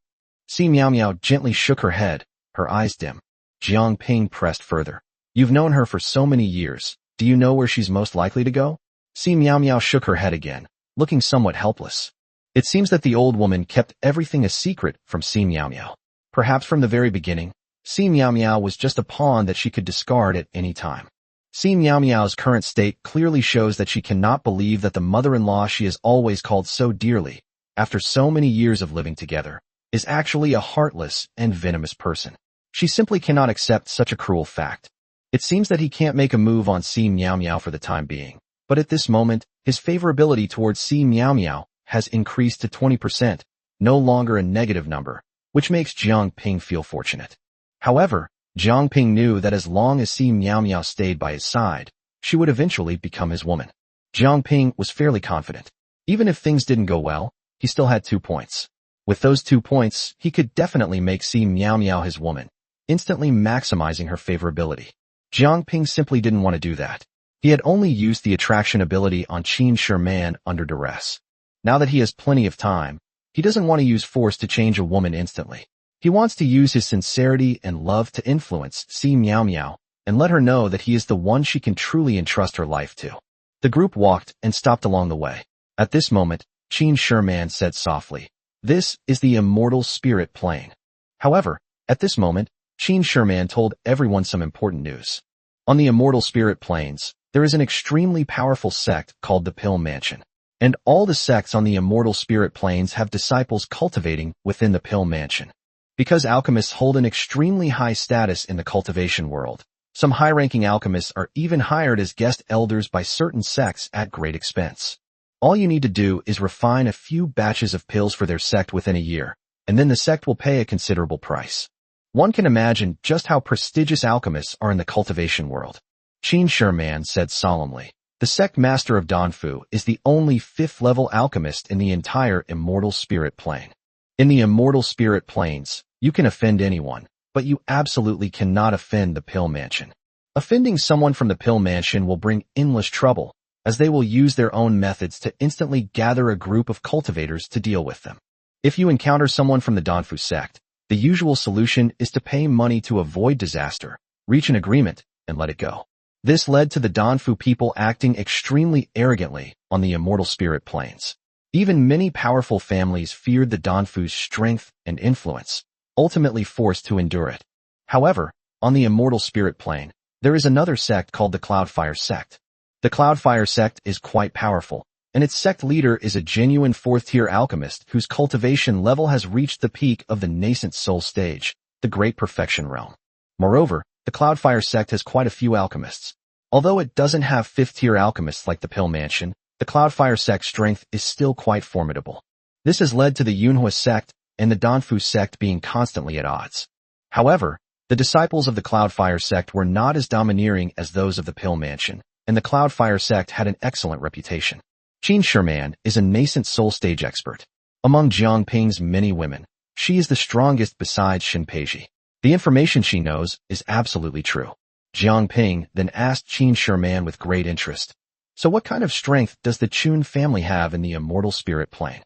Si Miao Miao gently shook her head, her eyes dim. Jiang Ping pressed further. "You've known her for so many years. Do you know where she's most likely to go?" Si Miao Miao shook her head again, looking somewhat helpless. It seems that the old woman kept everything a secret from Si Miao Miao. Perhaps from the very beginning, Si Miao Miao was just a pawn that she could discard at any time. Si Miao Miao's current state clearly shows that she cannot believe that the mother-in-law she has always called so dearly, after so many years of living together, is actually a heartless and venomous person. She simply cannot accept such a cruel fact. It seems that he can't make a move on Si Miao Miao for the time being, but at this moment, his favorability towards Si Miao Miao has increased to 20%, no longer a negative number, which makes Jiang Ping feel fortunate. However, Jiang Ping knew that as long as Si Miao Miao stayed by his side, she would eventually become his woman. Jiang Ping was fairly confident. Even if things didn't go well, he still had 2 points. With those 2 points, he could definitely make Si Miao Miao his woman, instantly maximizing her favorability. Jiang Ping simply didn't want to do that. He had only used the attraction ability on Qin Sherman under duress. Now that he has plenty of time, he doesn't want to use force to change a woman instantly. He wants to use his sincerity and love to influence Si Miao Miao and let her know that he is the one she can truly entrust her life to. The group walked and stopped along the way. At this moment, Qin Sherman said softly, "This is the immortal spirit plane." However, at this moment, Qin Sherman told everyone some important news. On the immortal spirit planes, there is an extremely powerful sect called the Pill Mansion. And all the sects on the immortal spirit planes have disciples cultivating within the Pill Mansion. Because alchemists hold an extremely high status in the cultivation world, some high-ranking alchemists are even hired as guest elders by certain sects at great expense. All you need to do is refine a few batches of pills for their sect within a year, and then the sect will pay a considerable price. One can imagine just how prestigious alchemists are in the cultivation world. Qin Sherman said solemnly, The sect master of Danfu is the only 5th-level alchemist in the entire immortal spirit plane. In the immortal spirit planes, you can offend anyone, but you absolutely cannot offend the Pill Mansion. Offending someone from the Pill Mansion will bring endless trouble, as they will use their own methods to instantly gather a group of cultivators to deal with them. If you encounter someone from the Danfu sect, the usual solution is to pay money to avoid disaster, reach an agreement, and let it go. This led to the Danfu people acting extremely arrogantly on the immortal spirit planes. Even many powerful families feared the Danfu's strength and influence, ultimately forced to endure it. However, on the immortal spirit plane, there is another sect called the Cloudfire sect. The Cloudfire sect is quite powerful, and its sect leader is a genuine 4th-tier alchemist whose cultivation level has reached the peak of the nascent soul stage, the Great Perfection realm. Moreover, the Cloudfire sect has quite a few alchemists. Although it doesn't have 5th-tier alchemists like the Pill Mansion, the Cloudfire sect's strength is still quite formidable. This has led to the Yunhua sect and the Danfu sect being constantly at odds. However, the disciples of the Cloudfire sect were not as domineering as those of the Pill Mansion, and the Cloudfire sect had an excellent reputation. Qin Sherman is a nascent soul stage expert. Among Jiang Ping's many women, she is the strongest besides Shinpeiji. The information she knows is absolutely true. Jiang Ping then asked Qin Sherman with great interest, "So what kind of strength does the Chun family have in the immortal spirit plane?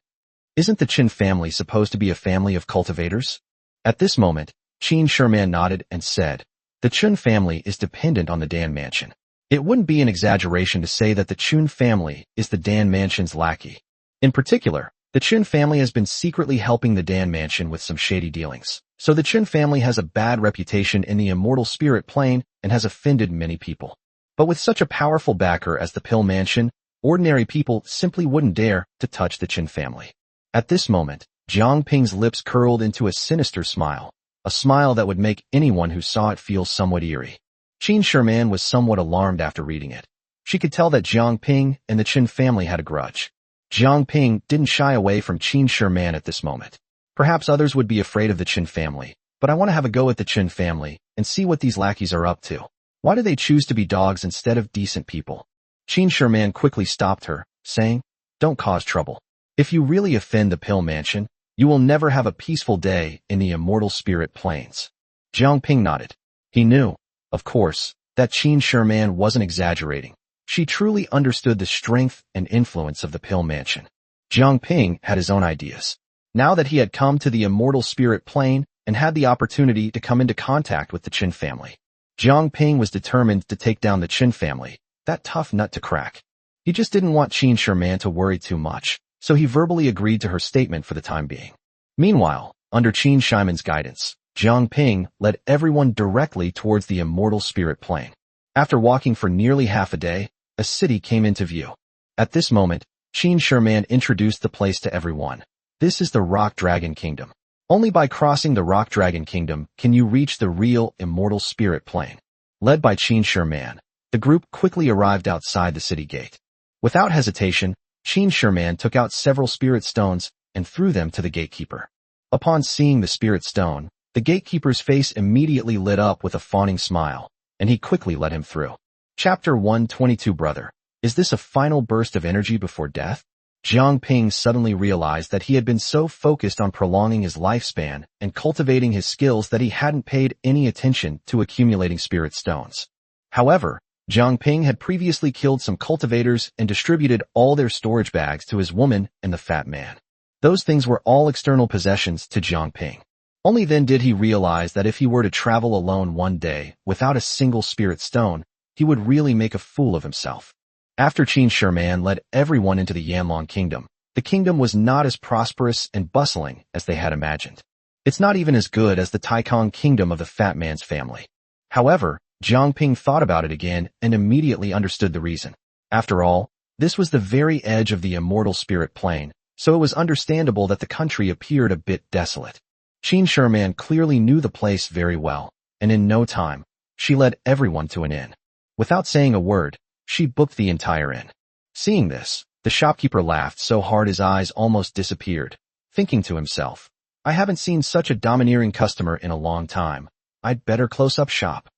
Isn't the Qin family supposed to be a family of cultivators?" At this moment, Qin Sherman nodded and said, "The Chun family is dependent on the Dan Mansion. It wouldn't be an exaggeration to say that the Chun family is the Dan Mansion's lackey. In particular, the Chun family has been secretly helping the Dan Mansion with some shady dealings. So the Chun family has a bad reputation in the immortal spirit plane and has offended many people. But with such a powerful backer as the Pill Mansion, ordinary people simply wouldn't dare to touch the Chun family." At this moment, Jiang Ping's lips curled into a sinister smile, a smile that would make anyone who saw it feel somewhat eerie. Qin Sherman was somewhat alarmed after reading it. She could tell that Jiang Ping and the Qin family had a grudge. Jiang Ping didn't shy away from Qin Sherman at this moment. Perhaps others would be afraid of the Qin family, but I want to have a go at the Qin family and see what these lackeys are up to. Why do they choose to be dogs instead of decent people? Qin Sherman quickly stopped her, saying, "Don't cause trouble. If you really offend the Pill Mansion, you will never have a peaceful day in the immortal spirit planes." Jiang Ping nodded. He knew, of course, that Qin Sherman wasn't exaggerating. She truly understood the strength and influence of the Pill Mansion. Jiang Ping had his own ideas. Now that he had come to the immortal spirit plane and had the opportunity to come into contact with the Qin family, Jiang Ping was determined to take down the Qin family, that tough nut to crack. He just didn't want Qin Sherman to worry too much, so he verbally agreed to her statement for the time being. Meanwhile, under Qin Sherman's guidance, Jiang Ping led everyone directly towards the immortal spirit plane. After walking for nearly half a day, a city came into view. At this moment, Qin Sherman introduced the place to everyone. This is the Rock Dragon Kingdom. Only by crossing the Rock Dragon Kingdom can you reach the real immortal spirit plane. Led by Qin Sherman, the group quickly arrived outside the city gate. Without hesitation, Qin Sherman took out several spirit stones and threw them to the gatekeeper. Upon seeing the spirit stone, the gatekeeper's face immediately lit up with a fawning smile, and he quickly let him through. Chapter 122 Brother, is this a final burst of energy before death? Jiang Ping suddenly realized that he had been so focused on prolonging his lifespan and cultivating his skills that he hadn't paid any attention to accumulating spirit stones. However, Jiang Ping had previously killed some cultivators and distributed all their storage bags to his woman and the fat man. Those things were all external possessions to Jiang Ping. Only then did he realize that if he were to travel alone one day without a single spirit stone, he would really make a fool of himself. After Qin Sherman led everyone into the Yanlong Kingdom, the kingdom was not as prosperous and bustling as they had imagined. It's not even as good as the Taikong Kingdom of the fat man's family. However, Jiang Ping thought about it again and immediately understood the reason. After all, this was the very edge of the immortal spirit plane, so it was understandable that the country appeared a bit desolate. Qin Sherman clearly knew the place very well, and in no time, she led everyone to an inn. Without saying a word, she booked the entire inn. Seeing this, the shopkeeper laughed so hard his eyes almost disappeared, thinking to himself, "I haven't seen such a domineering customer in a long time. I'd better close up shop."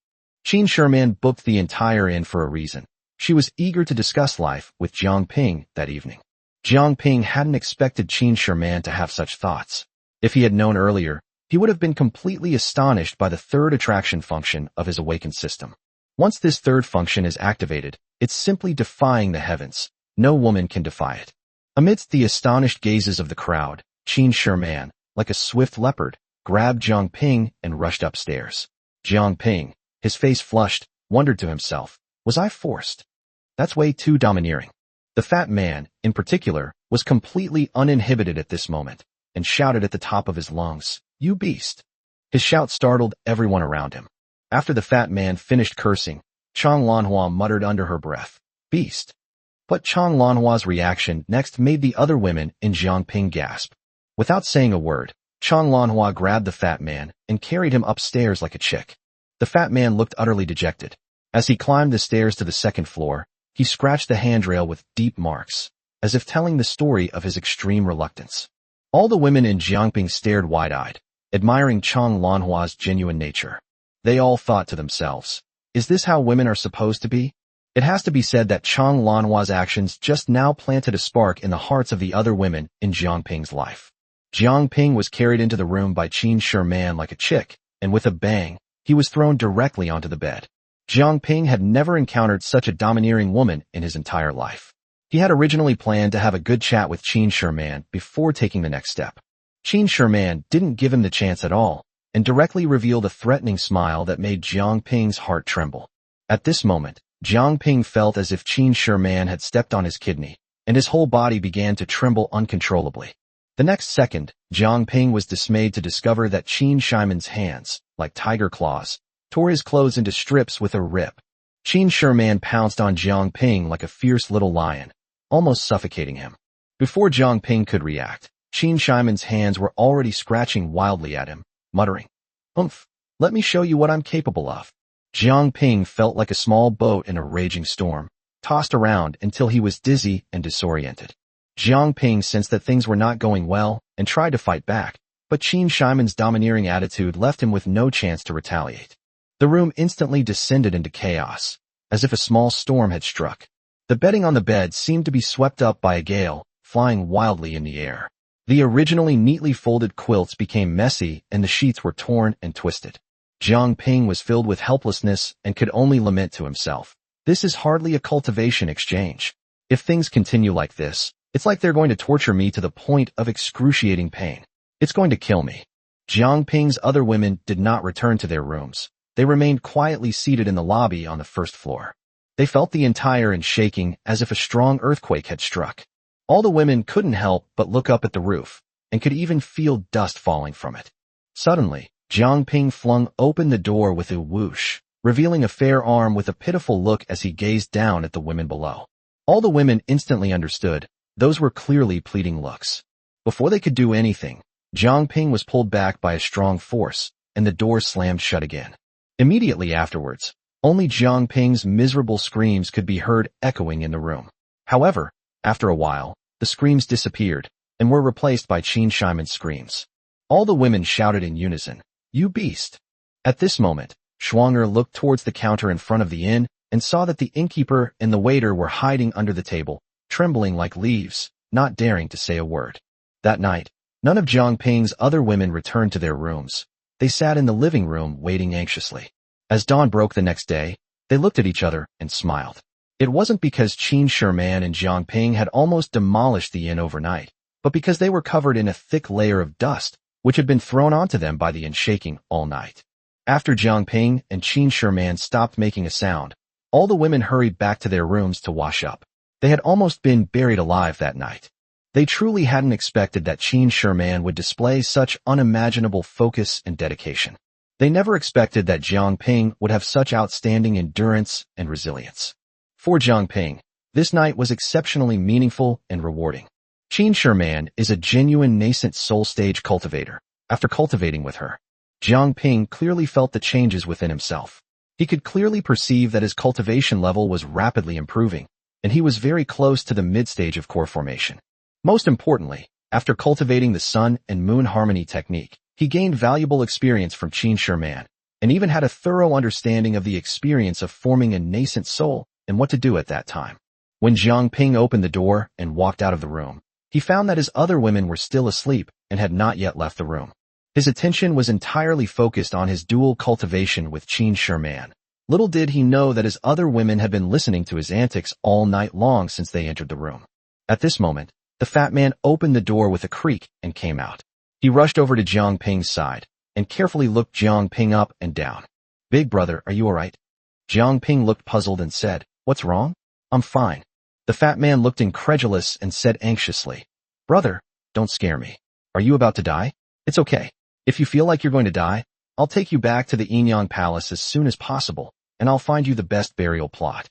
Qin Sherman booked the entire inn for a reason. She was eager to discuss life with Jiang Ping that evening. Jiang Ping hadn't expected Qin Sherman to have such thoughts. If he had known earlier, he would have been completely astonished by the third attraction function of his awakened system. Once this third function is activated, it's simply defying the heavens. No woman can defy it. Amidst the astonished gazes of the crowd, Qin Sherman, like a swift leopard, grabbed Jiang Ping and rushed upstairs. Jiang Ping, his face flushed, wondered to himself, was I forced? That's way too domineering. The fat man, in particular, was completely uninhibited at this moment, and shouted at the top of his lungs, "You beast!" His shout startled everyone around him. After the fat man finished cursing, Chang Lanhua muttered under her breath, "Beast." But Chang Lanhua's reaction next made the other women in Jiangping gasp. Without saying a word, Chang Lanhua grabbed the fat man and carried him upstairs like a chick. The fat man looked utterly dejected. As he climbed the stairs to the second floor, he scratched the handrail with deep marks, as if telling the story of his extreme reluctance. All the women in Jiangping stared wide-eyed, admiring Chang Lanhua's genuine nature. They all thought to themselves, is this how women are supposed to be? It has to be said that Chang Lanhua's actions just now planted a spark in the hearts of the other women in Jiangping's life. Jiangping was carried into the room by Qin Sherman like a chick, and with a bang, he was thrown directly onto the bed. Jiangping had never encountered such a domineering woman in his entire life. He had originally planned to have a good chat with Qin Sherman before taking the next step. Qin Sherman didn't give him the chance at all, and directly revealed a threatening smile that made Jiangping's heart tremble. At this moment, Jiangping felt as if Qin Sherman had stepped on his kidney, and his whole body began to tremble uncontrollably. The next second, Jiangping was dismayed to discover that Qin Sherman's hands, like tiger claws, tore his clothes into strips with a rip. Qin Sherman pounced on Jiangping like a fierce little lion, almost suffocating him. Before Jiangping could react, Qin Sherman's hands were already scratching wildly at him, muttering, "Oomph, let me show you what I'm capable of." Jiangping felt like a small boat in a raging storm, tossed around until he was dizzy and disoriented. Jiangping sensed that things were not going well and tried to fight back, but Qin Sherman's domineering attitude left him with no chance to retaliate. The room instantly descended into chaos, as if a small storm had struck. The bedding on the bed seemed to be swept up by a gale, flying wildly in the air. The originally neatly folded quilts became messy and the sheets were torn and twisted. Jiangping was filled with helplessness and could only lament to himself, "This is hardly a cultivation exchange. If things continue like this, it's like they're going to torture me to the point of excruciating pain. It's going to kill me." Jiangping's other women did not return to their rooms. They remained quietly seated in the lobby on the first floor. They felt the entire and shaking as if a strong earthquake had struck. All the women couldn't help but look up at the roof, and could even feel dust falling from it. Suddenly, Jiangping flung open the door with a whoosh, revealing a fair arm with a pitiful look as he gazed down at the women below. All the women instantly understood, those were clearly pleading looks. Before they could do anything, Jiangping was pulled back by a strong force, and the door slammed shut again. Immediately afterwards, only Jiangping's miserable screams could be heard echoing in the room. However, after a while, the screams disappeared, and were replaced by Qin Sherman's screams. All the women shouted in unison, "You beast!" At this moment, Schwanger looked towards the counter in front of the inn, and saw that the innkeeper and the waiter were hiding under the table, trembling like leaves, not daring to say a word. That night, none of Jiangping's other women returned to their rooms. They sat in the living room waiting anxiously. As dawn broke the next day, they looked at each other and smiled. It wasn't because Qin Sherman and Jiangping had almost demolished the inn overnight, but because they were covered in a thick layer of dust, which had been thrown onto them by the inn shaking all night. After Jiangping and Qin Sherman stopped making a sound, all the women hurried back to their rooms to wash up. They had almost been buried alive that night. They truly hadn't expected that Qin Sherman would display such unimaginable focus and dedication. They never expected that Jiangping would have such outstanding endurance and resilience. For Jiangping, this night was exceptionally meaningful and rewarding. Qin Sherman is a genuine nascent soul stage cultivator. After cultivating with her, Jiangping clearly felt the changes within himself. He could clearly perceive that his cultivation level was rapidly improving, and he was very close to the mid-stage of core formation. Most importantly, after cultivating the sun and moon harmony technique, he gained valuable experience from Qin Sherman, and even had a thorough understanding of the experience of forming a nascent soul and what to do at that time. When Jiang Ping opened the door and walked out of the room, he found that his other women were still asleep and had not yet left the room. His attention was entirely focused on his dual cultivation with Qin Sherman. Little did he know that his other women had been listening to his antics all night long since they entered the room. At this moment, the fat man opened the door with a creak and came out. He rushed over to Jiang Ping's side and carefully looked Jiang Ping up and down. "Big brother, are you alright?" Jiang Ping looked puzzled and said, "What's wrong?" "I'm fine." The fat man looked incredulous and said anxiously, "Brother, don't scare me. Are you about to die?" "It's okay. If you feel like you're going to die, I'll take you back to the Incompetent Palace as soon as possible, and I'll find you the best burial plot."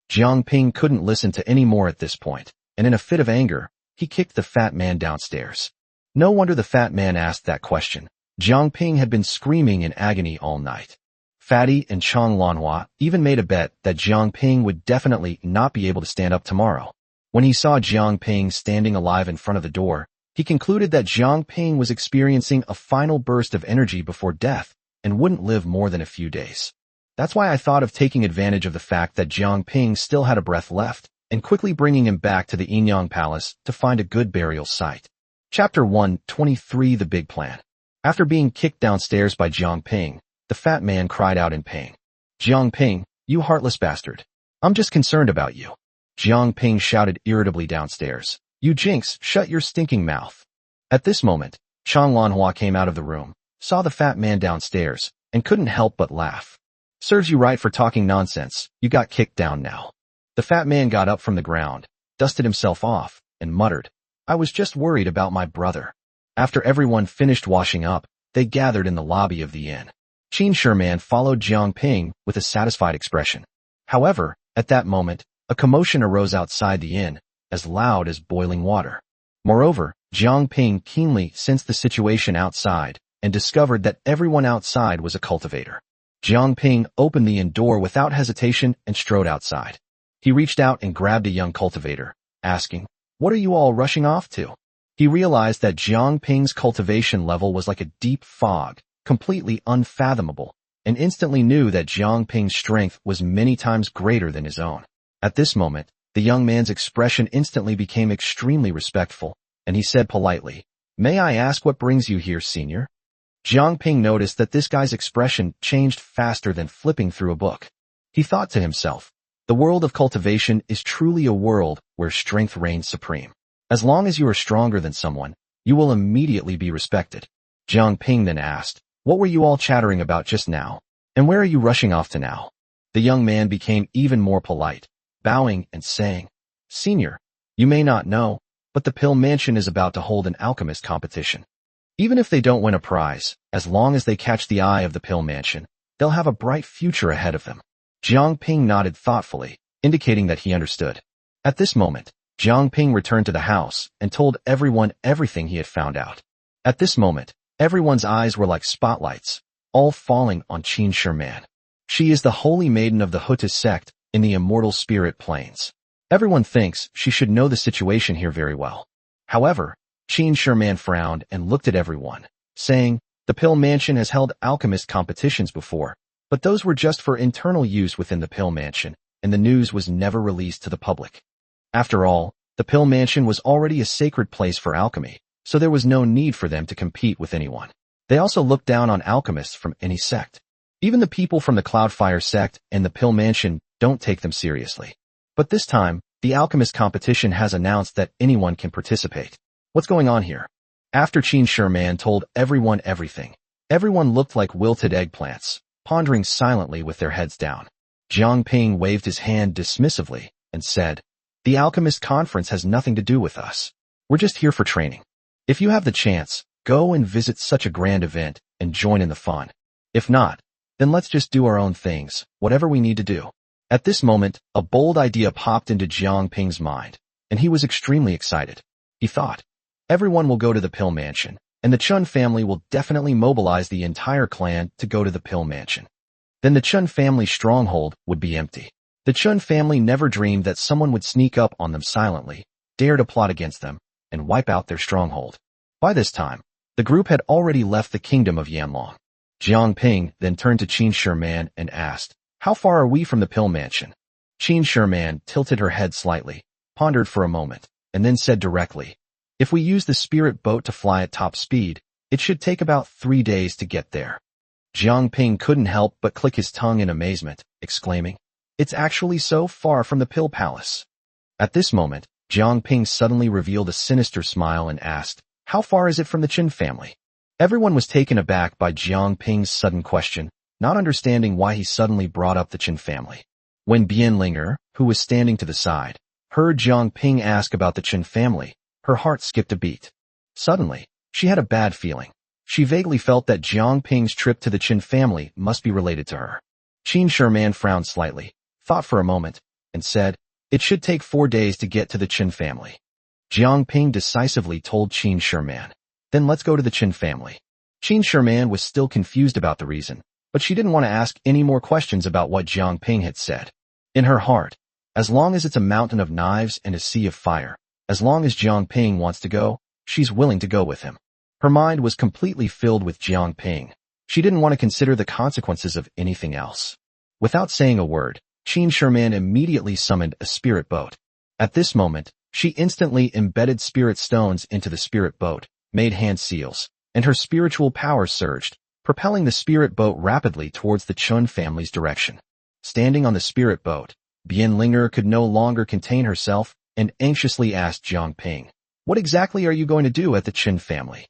Jiang Ping couldn't listen to any more at this point, and in a fit of anger, he kicked the fat man downstairs. No wonder the fat man asked that question. Jiang Ping had been screaming in agony all night. Fatty and Chang Lanhua even made a bet that Jiang Ping would definitely not be able to stand up tomorrow. When he saw Jiang Ping standing alive in front of the door, he concluded that Jiang Ping was experiencing a final burst of energy before death and wouldn't live more than a few days. That's why I thought of taking advantage of the fact that Jiang Ping still had a breath left and quickly bringing him back to the Incompetent Palace to find a good burial site. Chapter 123: The Big Plan. After being kicked downstairs by Jiang Ping, the fat man cried out in pain. "Jiang Ping, you heartless bastard. I'm just concerned about you." Jiang Ping shouted irritably downstairs. "You jinx, shut your stinking mouth." At this moment, Chang Lanhua came out of the room, saw the fat man downstairs, and couldn't help but laugh. "Serves you right for talking nonsense, you got kicked down now." The fat man got up from the ground, dusted himself off, and muttered, "I was just worried about my brother." After everyone finished washing up, they gathered in the lobby of the inn. Qin Sherman followed Jiang Ping with a satisfied expression. However, at that moment, a commotion arose outside the inn, as loud as boiling water. Moreover, Jiang Ping keenly sensed the situation outside and discovered that everyone outside was a cultivator. Jiang Ping opened the inn door without hesitation and strode outside. He reached out and grabbed a young cultivator, asking, "What are you all rushing off to?" He realized that Jiang Ping's cultivation level was like a deep fog, completely unfathomable, and instantly knew that Jiang Ping's strength was many times greater than his own. At this moment, the young man's expression instantly became extremely respectful, and he said politely, "May I ask what brings you here, senior?" Jiang Ping noticed that this guy's expression changed faster than flipping through a book. He thought to himself, the world of cultivation is truly a world where strength reigns supreme. As long as you are stronger than someone, you will immediately be respected. Jiang Ping then asked, "What were you all chattering about just now? And where are you rushing off to now?" The young man became even more polite, bowing and saying, "Senior, you may not know, but the Pill Mansion is about to hold an alchemist competition. Even if they don't win a prize, as long as they catch the eye of the Pill Mansion, they'll have a bright future ahead of them." Jiang Ping nodded thoughtfully, indicating that he understood. At this moment, Jiang Ping returned to the house and told everyone everything he had found out. At this moment, everyone's eyes were like spotlights, all falling on Qin Sherman. She is the holy maiden of the Huta sect in the immortal spirit planes. Everyone thinks she should know the situation here very well. However, Qin Sherman frowned and looked at everyone, saying, "The Pill Mansion has held alchemist competitions before, but those were just for internal use within the Pill Mansion, and the news was never released to the public. After all, the Pill Mansion was already a sacred place for alchemy, so there was no need for them to compete with anyone. They also looked down on alchemists from any sect. Even the people from the Cloudfire sect and the Pill Mansion don't take them seriously. But this time, the alchemist competition has announced that anyone can participate. What's going on here?" After Qin Sherman told everyone everything, everyone looked like wilted eggplants, pondering silently with their heads down. Jiang Ping waved his hand dismissively and said, "The alchemist conference has nothing to do with us. We're just here for training. If you have the chance, go and visit such a grand event and join in the fun. If not, then let's just do our own things, whatever we need to do." At this moment, a bold idea popped into Jiang Ping's mind, and he was extremely excited. He thought, everyone will go to the Pill Mansion, and the Chun family will definitely mobilize the entire clan to go to the Pill Mansion. Then the Chun family stronghold would be empty. The Chun family never dreamed that someone would sneak up on them silently, dare to plot against them, and wipe out their stronghold. By this time, the group had already left the kingdom of Yanlong. Jiang Ping then turned to Qin Sherman and asked, "How far are we from the Pill Mansion?" Qin Sherman tilted her head slightly, pondered for a moment, and then said directly, "If we use the spirit boat to fly at top speed, it should take about 3 days to get there." Jiang Ping couldn't help but click his tongue in amazement, exclaiming, "It's actually so far from the Pill Palace." At this moment, Jiang Ping suddenly revealed a sinister smile and asked, "How far is it from the Qin family?" Everyone was taken aback by Jiang Ping's sudden question, not understanding why he suddenly brought up the Qin family. When Bianlinger, who was standing to the side, heard Jiang Ping ask about the Qin family, her heart skipped a beat. Suddenly, she had a bad feeling. She vaguely felt that Jiang Ping's trip to the Qin family must be related to her. Qin Sherman frowned slightly, thought for a moment, and said, "It should take 4 days to get to the Qin family." Jiang Ping decisively told Qin Sherman, "Then let's go to the Qin family." Qin Sherman was still confused about the reason, but she didn't want to ask any more questions about what Jiang Ping had said. In her heart, as long as it's a mountain of knives and a sea of fire, as long as Jiang Ping wants to go, she's willing to go with him. Her mind was completely filled with Jiang Ping. She didn't want to consider the consequences of anything else. Without saying a word, Qin Sherman immediately summoned a spirit boat. At this moment, she instantly embedded spirit stones into the spirit boat, made hand seals, and her spiritual power surged, propelling the spirit boat rapidly towards the Chun family's direction. Standing on the spirit boat, Bianlinger could no longer contain herself and anxiously asked Jiang Ping, "What exactly are you going to do at the Qin family?"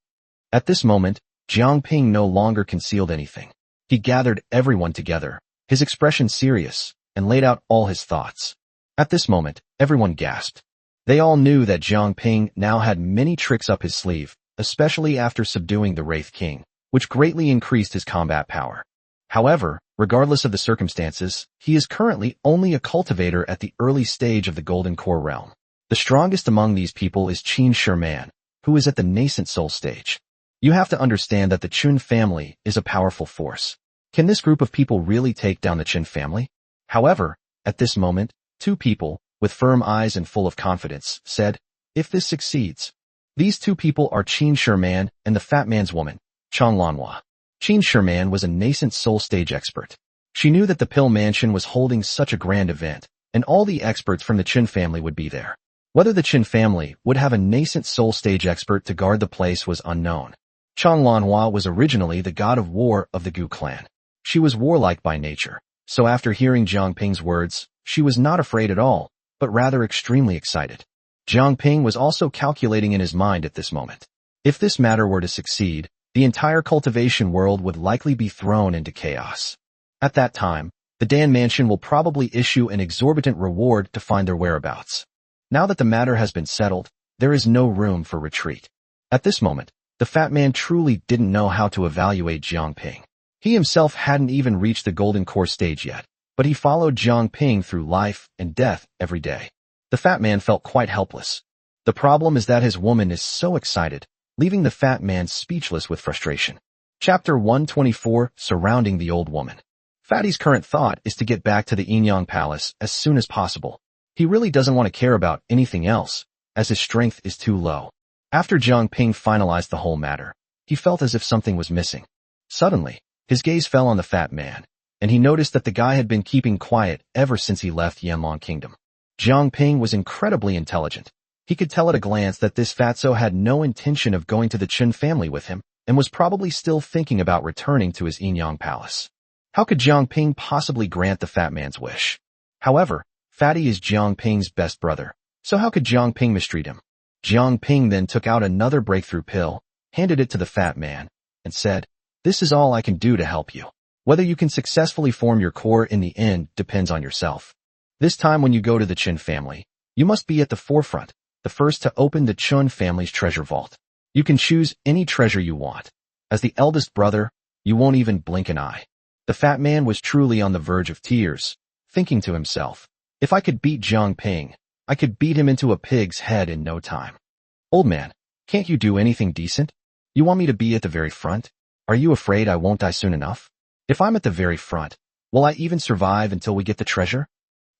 At this moment, Jiang Ping no longer concealed anything. He gathered everyone together, his expression serious, and laid out all his thoughts. At this moment, everyone gasped. They all knew that Jiang Ping now had many tricks up his sleeve, especially after subduing the Wraith King, which greatly increased his combat power. However, regardless of the circumstances, he is currently only a cultivator at the early stage of the Golden Core realm. The strongest among these people is Qin Sherman, who is at the nascent soul stage. You have to understand that the Chun family is a powerful force. Can this group of people really take down the Qin family? However, at this moment, 2 people, with firm eyes and full of confidence, said, "If this succeeds." These 2 people are Qin Sherman and the fat man's woman, Manhwa. Qin Sherman was a nascent soul stage expert. She knew that the Pill Mansion was holding such a grand event, and all the experts from the Qin family would be there. Whether the Qin family would have a nascent soul stage expert to guard the place was unknown. Manhwa was originally the god of war of the Gu clan. She was warlike by nature, so after hearing Jiang Ping's words, she was not afraid at all, but rather extremely excited. Jiang Ping was also calculating in his mind at this moment. If this matter were to succeed, the entire cultivation world would likely be thrown into chaos. At that time, the Dan Mansion will probably issue an exorbitant reward to find their whereabouts. Now that the matter has been settled, there is no room for retreat. At this moment, the fat man truly didn't know how to evaluate Jiang Ping. He himself hadn't even reached the Golden Core stage yet, but he followed Jiang Ping through life and death every day. The fat man felt quite helpless. The problem is that his woman is so excited, leaving the fat man speechless with frustration. Chapter 124, Surrounding the Old Woman. Fatty's current thought is to get back to the Inyang Palace as soon as possible. He really doesn't want to care about anything else, as his strength is too low. After Jiang Ping finalized the whole matter, he felt as if something was missing. Suddenly, his gaze fell on the fat man, and he noticed that the guy had been keeping quiet ever since he left Yanlong Kingdom. Jiang Ping was incredibly intelligent. He could tell at a glance that this fatso had no intention of going to the Qin family with him, and was probably still thinking about returning to his Inyang Palace. How could Jiang Ping possibly grant the fat man's wish? However, Fatty is Jiang Ping's best brother, so how could Jiang Ping mistreat him? Jiang Ping then took out another breakthrough pill, handed it to the fat man, and said, "This is all I can do to help you. Whether you can successfully form your core in the end depends on yourself. This time when you go to the Qin family, you must be at the forefront, the first to open the Chun family's treasure vault. You can choose any treasure you want. As the eldest brother, you won't even blink an eye." The fat man was truly on the verge of tears, thinking to himself, "If I could beat Jiang Ping, I could beat him into a pig's head in no time." "Old man, can't you do anything decent? You want me to be at the very front? Are you afraid I won't die soon enough? If I'm at the very front, will I even survive until we get the treasure?"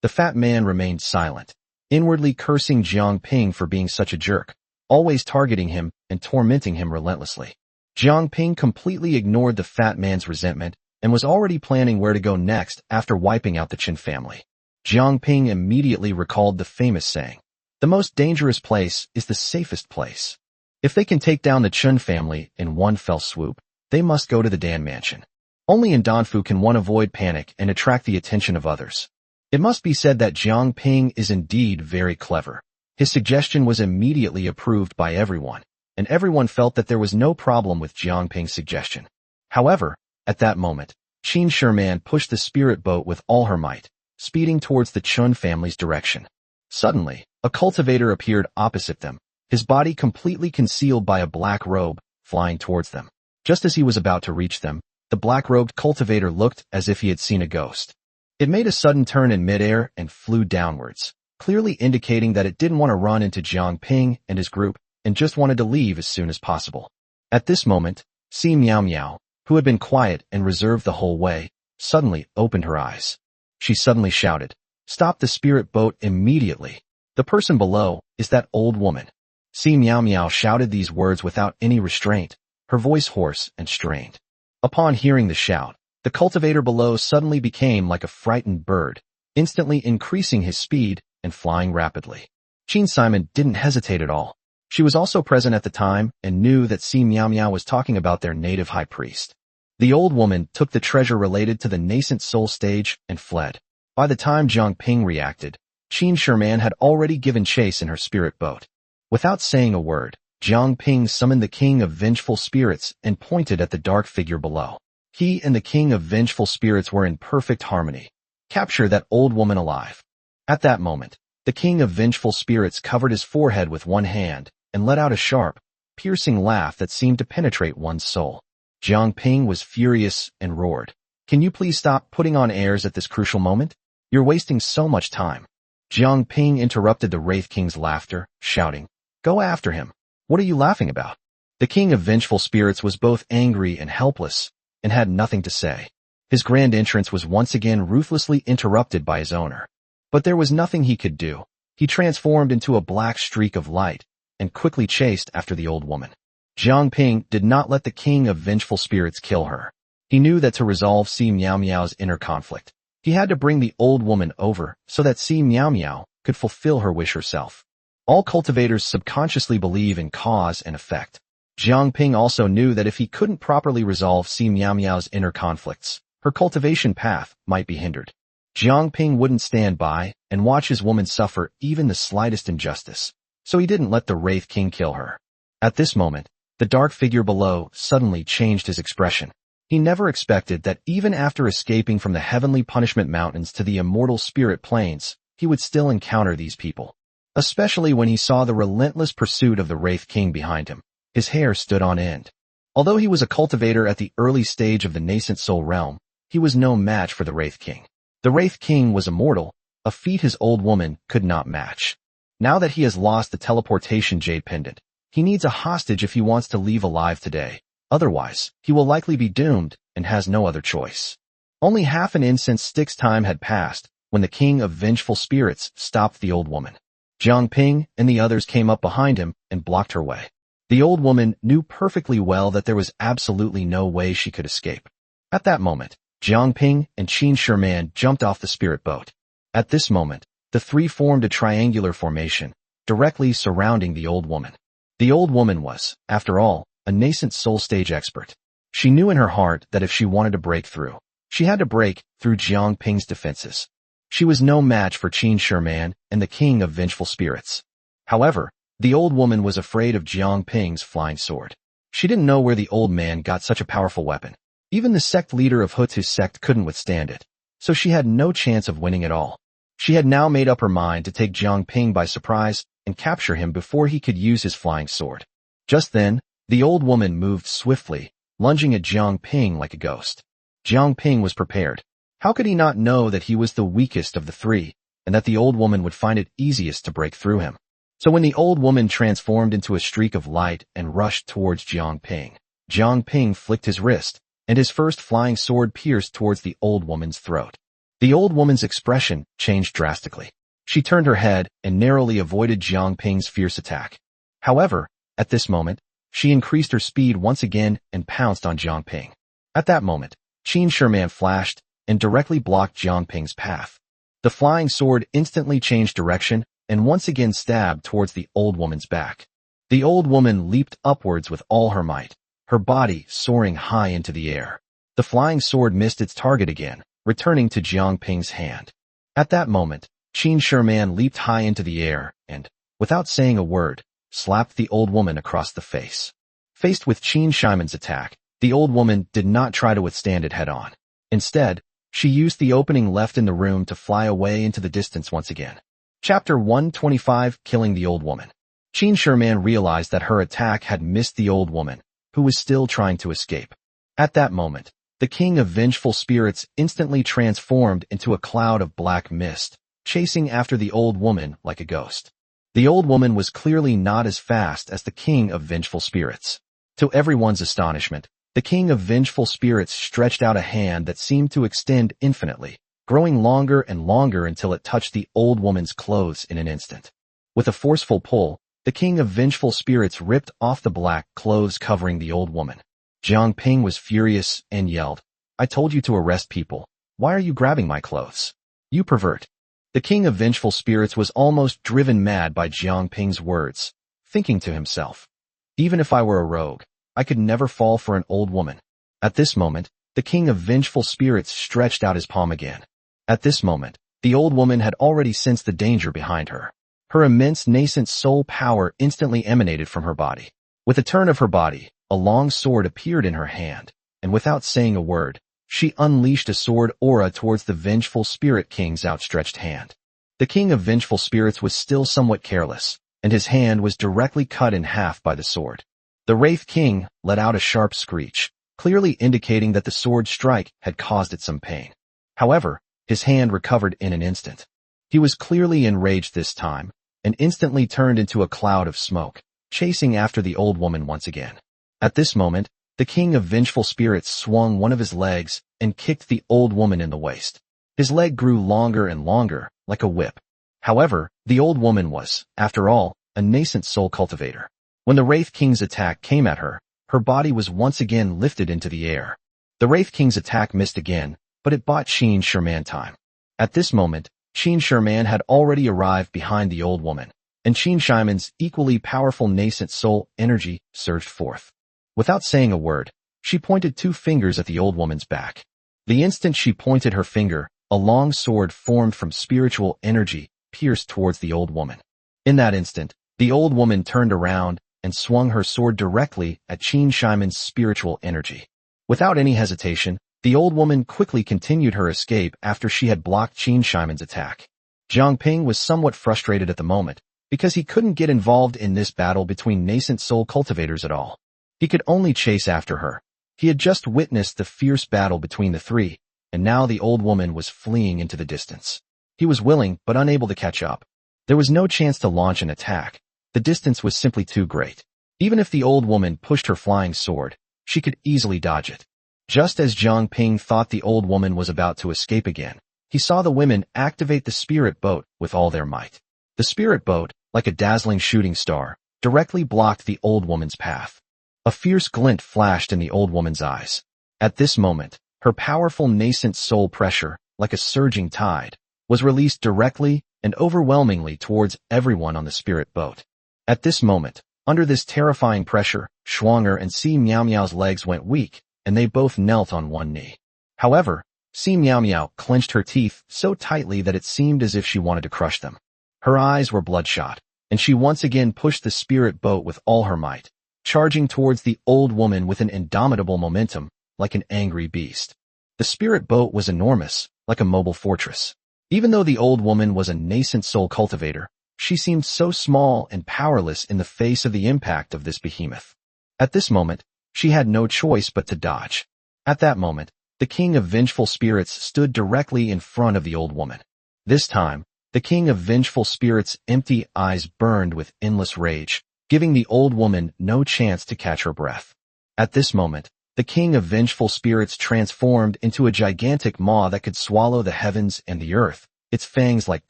The fat man remained silent, inwardly cursing Jiang Ping for being such a jerk, always targeting him and tormenting him relentlessly. Jiang Ping completely ignored the fat man's resentment and was already planning where to go next after wiping out the Qin family. Jiang Ping immediately recalled the famous saying, "The most dangerous place is the safest place." If they can take down the Chun family in one fell swoop, they must go to the Dan mansion. Only in Danfu can one avoid panic and attract the attention of others. It must be said that Jiang Ping is indeed very clever. His suggestion was immediately approved by everyone, and everyone felt that there was no problem with Jiang Ping's suggestion. However, at that moment, Qin Sherman pushed the spirit boat with all her might, speeding towards the Chun family's direction. Suddenly, a cultivator appeared opposite them, his body completely concealed by a black robe, flying towards them. Just as he was about to reach them, the black-robed cultivator looked as if he had seen a ghost. It made a sudden turn in midair and flew downwards, clearly indicating that it didn't want to run into Jiang Ping and his group and just wanted to leave as soon as possible. At this moment, Si Miao Miao, who had been quiet and reserved the whole way, suddenly opened her eyes. She suddenly shouted, "Stop the spirit boat immediately. The person below is that old woman." Si Miao Miao shouted these words without any restraint, her voice hoarse and strained. Upon hearing the shout, the cultivator below suddenly became like a frightened bird, instantly increasing his speed and flying rapidly. Qin Simon didn't hesitate at all. She was also present at the time and knew that Si Miao Miao was talking about their native high priest. The old woman took the treasure related to the nascent soul stage and fled. By the time Jiang Ping reacted, Qin Sherman had already given chase in her spirit boat. Without saying a word, Jiang Ping summoned the King of Vengeful Spirits and pointed at the dark figure below. He and the King of Vengeful Spirits were in perfect harmony. Capture that old woman alive. At that moment, the King of Vengeful Spirits covered his forehead with one hand and let out a sharp, piercing laugh that seemed to penetrate one's soul. Jiang Ping was furious and roared, "Can you please stop putting on airs at this crucial moment? You're wasting so much time." Jiang Ping interrupted the Wraith King's laughter, shouting, "Go after him. What are you laughing about?" The King of Vengeful Spirits was both angry and helpless, and had nothing to say. His grand entrance was once again ruthlessly interrupted by his owner. But there was nothing he could do. He transformed into a black streak of light, and quickly chased after the old woman. Jiang Ping did not let the King of Vengeful Spirits kill her. He knew that to resolve Si Miao Miao's inner conflict, he had to bring the old woman over so that Si Miao Miao could fulfill her wish herself. All cultivators subconsciously believe in cause and effect. Jiang Ping also knew that if he couldn't properly resolve Si Miao Miao's inner conflicts, her cultivation path might be hindered. Jiang Ping wouldn't stand by and watch his woman suffer even the slightest injustice, so he didn't let the Wraith King kill her. At this moment, the dark figure below suddenly changed his expression. He never expected that even after escaping from the heavenly punishment mountains to the immortal spirit plains, he would still encounter these people. Especially when he saw the relentless pursuit of the Wraith King behind him. His hair stood on end. Although he was a cultivator at the early stage of the nascent soul realm, he was no match for the Wraith King. The Wraith King was immortal, a feat his old woman could not match. Now that he has lost the teleportation jade pendant, he needs a hostage if he wants to leave alive today. Otherwise, he will likely be doomed and has no other choice. Only half an incense stick's time had passed when the King of Vengeful Spirits stopped the old woman. Jiang Ping and the others came up behind him and blocked her way. The old woman knew perfectly well that there was absolutely no way she could escape. At that moment, Jiang Ping and Qin Sherman jumped off the spirit boat. At this moment, the three formed a triangular formation, directly surrounding the old woman. The old woman was, after all, a nascent soul stage expert. She knew in her heart that if she wanted to break through, she had to break through Jiang Ping's defenses. She was no match for Qin Sherman and the King of Vengeful Spirits. However, the old woman was afraid of Jiang Ping's flying sword. She didn't know where the old man got such a powerful weapon. Even the sect leader of Hutu's sect couldn't withstand it, so she had no chance of winning at all. She had now made up her mind to take Jiang Ping by surprise and capture him before he could use his flying sword. Just then, the old woman moved swiftly, lunging at Jiang Ping like a ghost. Jiang Ping was prepared. How could he not know that he was the weakest of the three, and that the old woman would find it easiest to break through him? So when the old woman transformed into a streak of light and rushed towards Jiang Ping flicked his wrist, and his first flying sword pierced towards the old woman's throat. The old woman's expression changed drastically. She turned her head and narrowly avoided Jiang Ping's fierce attack. However, at this moment, she increased her speed once again and pounced on Jiang Ping. At that moment, Qin Sherman flashed and directly blocked Jiang Ping's path. The flying sword instantly changed direction and once again stabbed towards the old woman's back. The old woman leaped upwards with all her might, her body soaring high into the air. The flying sword missed its target again, returning to Jiang Ping's hand. At that moment, Qin Sherman leaped high into the air and, without saying a word, slapped the old woman across the face. Faced with Qin Shimon's attack, the old woman did not try to withstand it head-on. Instead, she used the opening left in the room to fly away into the distance once again. Chapter 125, Killing the Old Woman. Qin Sherman realized that her attack had missed the old woman, who was still trying to escape. At that moment, the king of vengeful spirits instantly transformed into a cloud of black mist, chasing after the old woman like a ghost. The old woman was clearly not as fast as the king of vengeful spirits. To everyone's astonishment, the king of vengeful spirits stretched out a hand that seemed to extend infinitely, growing longer and longer until it touched the old woman's clothes in an instant. With a forceful pull, the king of vengeful spirits ripped off the black clothes covering the old woman. Jiang Ping was furious and yelled, "I told you to arrest people. Why are you grabbing my clothes? You pervert." The king of vengeful spirits was almost driven mad by Jiang Ping's words, thinking to himself, "Even if I were a rogue, I could never fall for an old woman." At this moment, the king of vengeful spirits stretched out his palm again. At this moment, the old woman had already sensed the danger behind her. Her immense nascent soul power instantly emanated from her body. With a turn of her body, a long sword appeared in her hand, and without saying a word, she unleashed a sword aura towards the vengeful spirit king's outstretched hand. The king of vengeful spirits was still somewhat careless, and his hand was directly cut in half by the sword. The Wraith King let out a sharp screech, clearly indicating that the sword strike had caused it some pain. However, his hand recovered in an instant. He was clearly enraged this time, and instantly turned into a cloud of smoke, chasing after the old woman once again. At this moment, the king of vengeful spirits swung one of his legs and kicked the old woman in the waist. His leg grew longer and longer, like a whip. However, the old woman was, after all, a nascent soul cultivator. When the Wraith King's attack came at her, her body was once again lifted into the air. The Wraith King's attack missed again, but it bought Qin Sherman time. At this moment, Qin Sherman had already arrived behind the old woman, and Qin Shimon's equally powerful nascent soul energy surged forth. Without saying a word, she pointed 2 fingers at the old woman's back. The instant she pointed her finger, a long sword formed from spiritual energy pierced towards the old woman. In that instant, the old woman turned around and swung her sword directly at Qin Shimon's spiritual energy. Without any hesitation, the old woman quickly continued her escape after she had blocked Qin Shimon's attack. Jiang Ping was somewhat frustrated at the moment, because he couldn't get involved in this battle between nascent soul cultivators at all. He could only chase after her. He had just witnessed the fierce battle between the three, and now the old woman was fleeing into the distance. He was willing but unable to catch up. There was no chance to launch an attack. The distance was simply too great. Even if the old woman pushed her flying sword, she could easily dodge it. Just as Jiang Ping thought the old woman was about to escape again, he saw the women activate the spirit boat with all their might. The spirit boat, like a dazzling shooting star, directly blocked the old woman's path. A fierce glint flashed in the old woman's eyes. At this moment, her powerful nascent soul pressure, like a surging tide, was released directly and overwhelmingly towards everyone on the spirit boat. At this moment, under this terrifying pressure, Schwanger and Si Miao Miao's legs went weak, and they both knelt on one knee. However, Si Miao Miao clenched her teeth so tightly that it seemed as if she wanted to crush them. Her eyes were bloodshot, and she once again pushed the spirit boat with all her might, charging towards the old woman with an indomitable momentum, like an angry beast. The spirit boat was enormous, like a mobile fortress. Even though the old woman was a nascent soul cultivator, she seemed so small and powerless in the face of the impact of this behemoth. At this moment, she had no choice but to dodge. At that moment, the king of vengeful spirits stood directly in front of the old woman. This time, the king of vengeful spirits' empty eyes burned with endless rage, giving the old woman no chance to catch her breath. At this moment, the king of vengeful spirits transformed into a gigantic maw that could swallow the heavens and the earth, its fangs like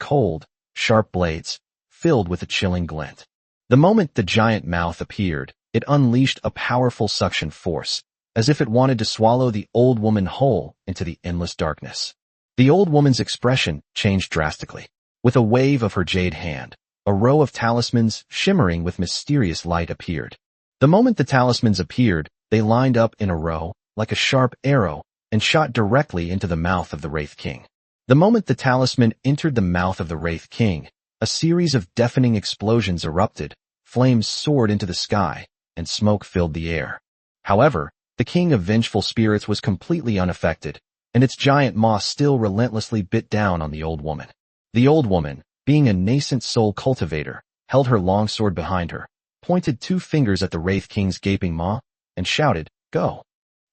cold, sharp blades, filled with a chilling glint. The moment the giant mouth appeared, it unleashed a powerful suction force, as if it wanted to swallow the old woman whole into the endless darkness. The old woman's expression changed drastically. With a wave of her jade hand, a row of talismans shimmering with mysterious light appeared. The moment the talismans appeared, they lined up in a row, like a sharp arrow, and shot directly into the mouth of the Wraith King. The moment the talisman entered the mouth of the Wraith King, a series of deafening explosions erupted, flames soared into the sky, and smoke filled the air. However, the King of Vengeful Spirits was completely unaffected, and its giant maw still relentlessly bit down on the old woman. The old woman, being a nascent soul cultivator, held her long sword behind her, pointed 2 fingers at the Wraith King's gaping maw, and shouted, "Go!"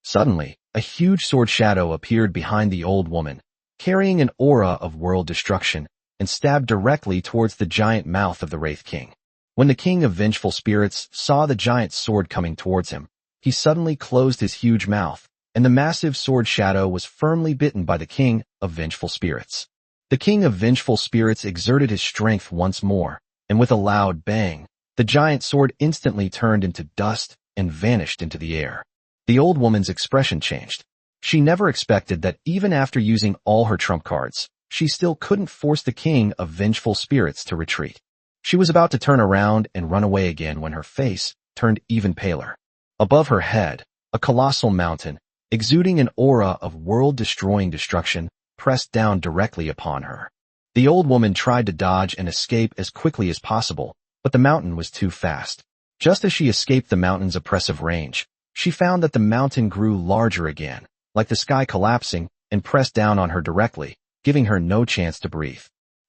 Suddenly, a huge sword shadow appeared behind the old woman, carrying an aura of world destruction, and stabbed directly towards the giant mouth of the Wraith King. When the King of Vengeful Spirits saw the giant sword coming towards him, he suddenly closed his huge mouth, and the massive sword shadow was firmly bitten by the King of Vengeful Spirits. The King of Vengeful Spirits exerted his strength once more, and with a loud bang, the giant sword instantly turned into dust and vanished into the air. The old woman's expression changed. She never expected that even after using all her trump cards, she still couldn't force the King of Vengeful Spirits to retreat. She was about to turn around and run away again when her face turned even paler. Above her head, a colossal mountain, exuding an aura of world-destroying destruction, pressed down directly upon her. The old woman tried to dodge and escape as quickly as possible, but the mountain was too fast. Just as she escaped the mountain's oppressive range, she found that the mountain grew larger again, like the sky collapsing, and pressed down on her directly, giving her no chance to breathe.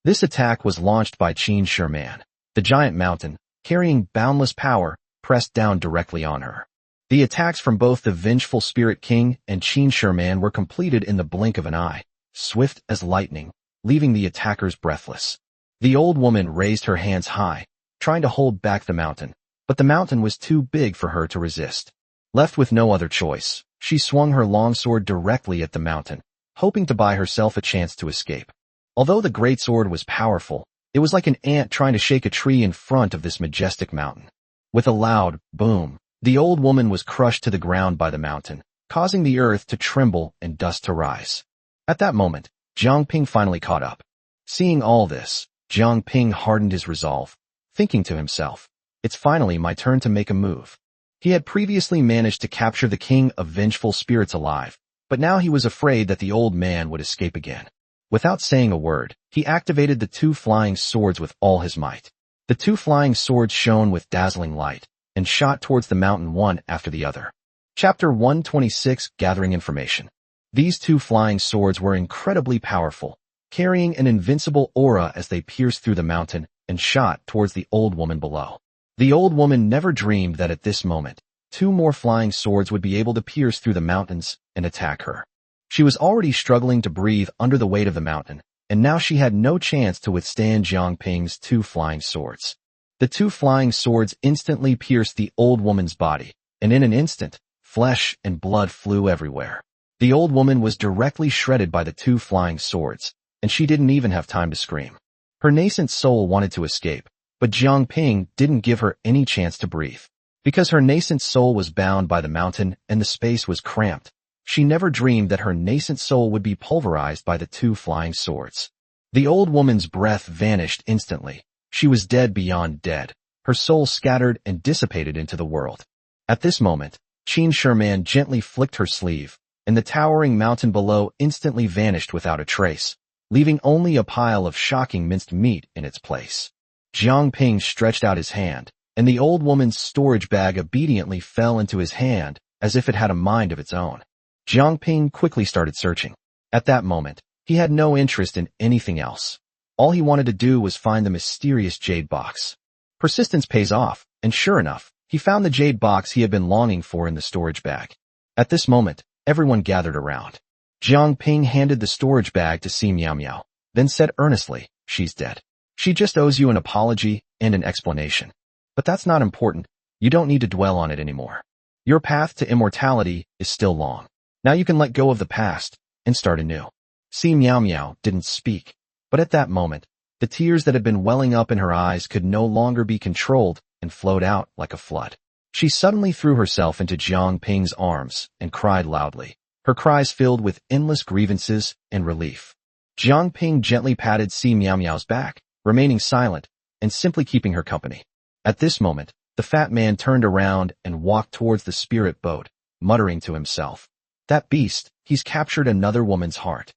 This attack was launched by Qin Sherman. The giant mountain, carrying boundless power, pressed down directly on her. The attacks from both the Vengeful Spirit King and Qin Sherman were completed in the blink of an eye, swift as lightning, leaving the attackers breathless. The old woman raised her hands high, trying to hold back the mountain, but the mountain was too big for her to resist. Left with no other choice, she swung her longsword directly at the mountain, hoping to buy herself a chance to escape. Although the greatsword was powerful, it was like an ant trying to shake a tree in front of this majestic mountain. With a loud boom, the old woman was crushed to the ground by the mountain, causing the earth to tremble and dust to rise. At that moment, Jiang Ping finally caught up. Seeing all this, Jiang Ping hardened his resolve, thinking to himself, "It's finally my turn to make a move." He had previously managed to capture the King of Vengeful Spirits alive, but now he was afraid that the old man would escape again. Without saying a word, he activated the 2 flying swords with all his might. The 2 flying swords shone with dazzling light, and shot towards the mountain one after the other. Chapter 126, Gathering Information. These 2 flying swords were incredibly powerful, carrying an invincible aura as they pierced through the mountain and shot towards the old woman below. The old woman never dreamed that at this moment, 2 more flying swords would be able to pierce through the mountains and attack her. She was already struggling to breathe under the weight of the mountain, and now she had no chance to withstand Jiang Ping's 2 flying swords. The 2 flying swords instantly pierced the old woman's body, and in an instant, flesh and blood flew everywhere. The old woman was directly shredded by the 2 flying swords, and she didn't even have time to scream. Her nascent soul wanted to escape, but Jiang Ping didn't give her any chance to breathe. Because her nascent soul was bound by the mountain and the space was cramped, she never dreamed that her nascent soul would be pulverized by the 2 flying swords. The old woman's breath vanished instantly. She was dead beyond dead, her soul scattered and dissipated into the world. At this moment, Qin Sherman gently flicked her sleeve, and the towering mountain below instantly vanished without a trace, leaving only a pile of shocking minced meat in its place. Jiang Ping stretched out his hand, and the old woman's storage bag obediently fell into his hand as if it had a mind of its own. Jiang Ping quickly started searching. At that moment, he had no interest in anything else. All he wanted to do was find the mysterious jade box. Persistence pays off, and sure enough, he found the jade box he had been longing for in the storage bag. At this moment, everyone gathered around. Jiang Ping handed the storage bag to Si Miao Miao, then said earnestly, "She's dead. She just owes you an apology and an explanation. But that's not important. You don't need to dwell on it anymore. Your path to immortality is still long. Now you can let go of the past and start anew." Si Miao Miao didn't speak, but at that moment, the tears that had been welling up in her eyes could no longer be controlled and flowed out like a flood. She suddenly threw herself into Jiang Ping's arms and cried loudly, her cries filled with endless grievances and relief. Jiang Ping gently patted Si Meow Meow's back, remaining silent and simply keeping her company. At this moment, the fat man turned around and walked towards the spirit boat, muttering to himself, "That beast, he's captured another woman's heart."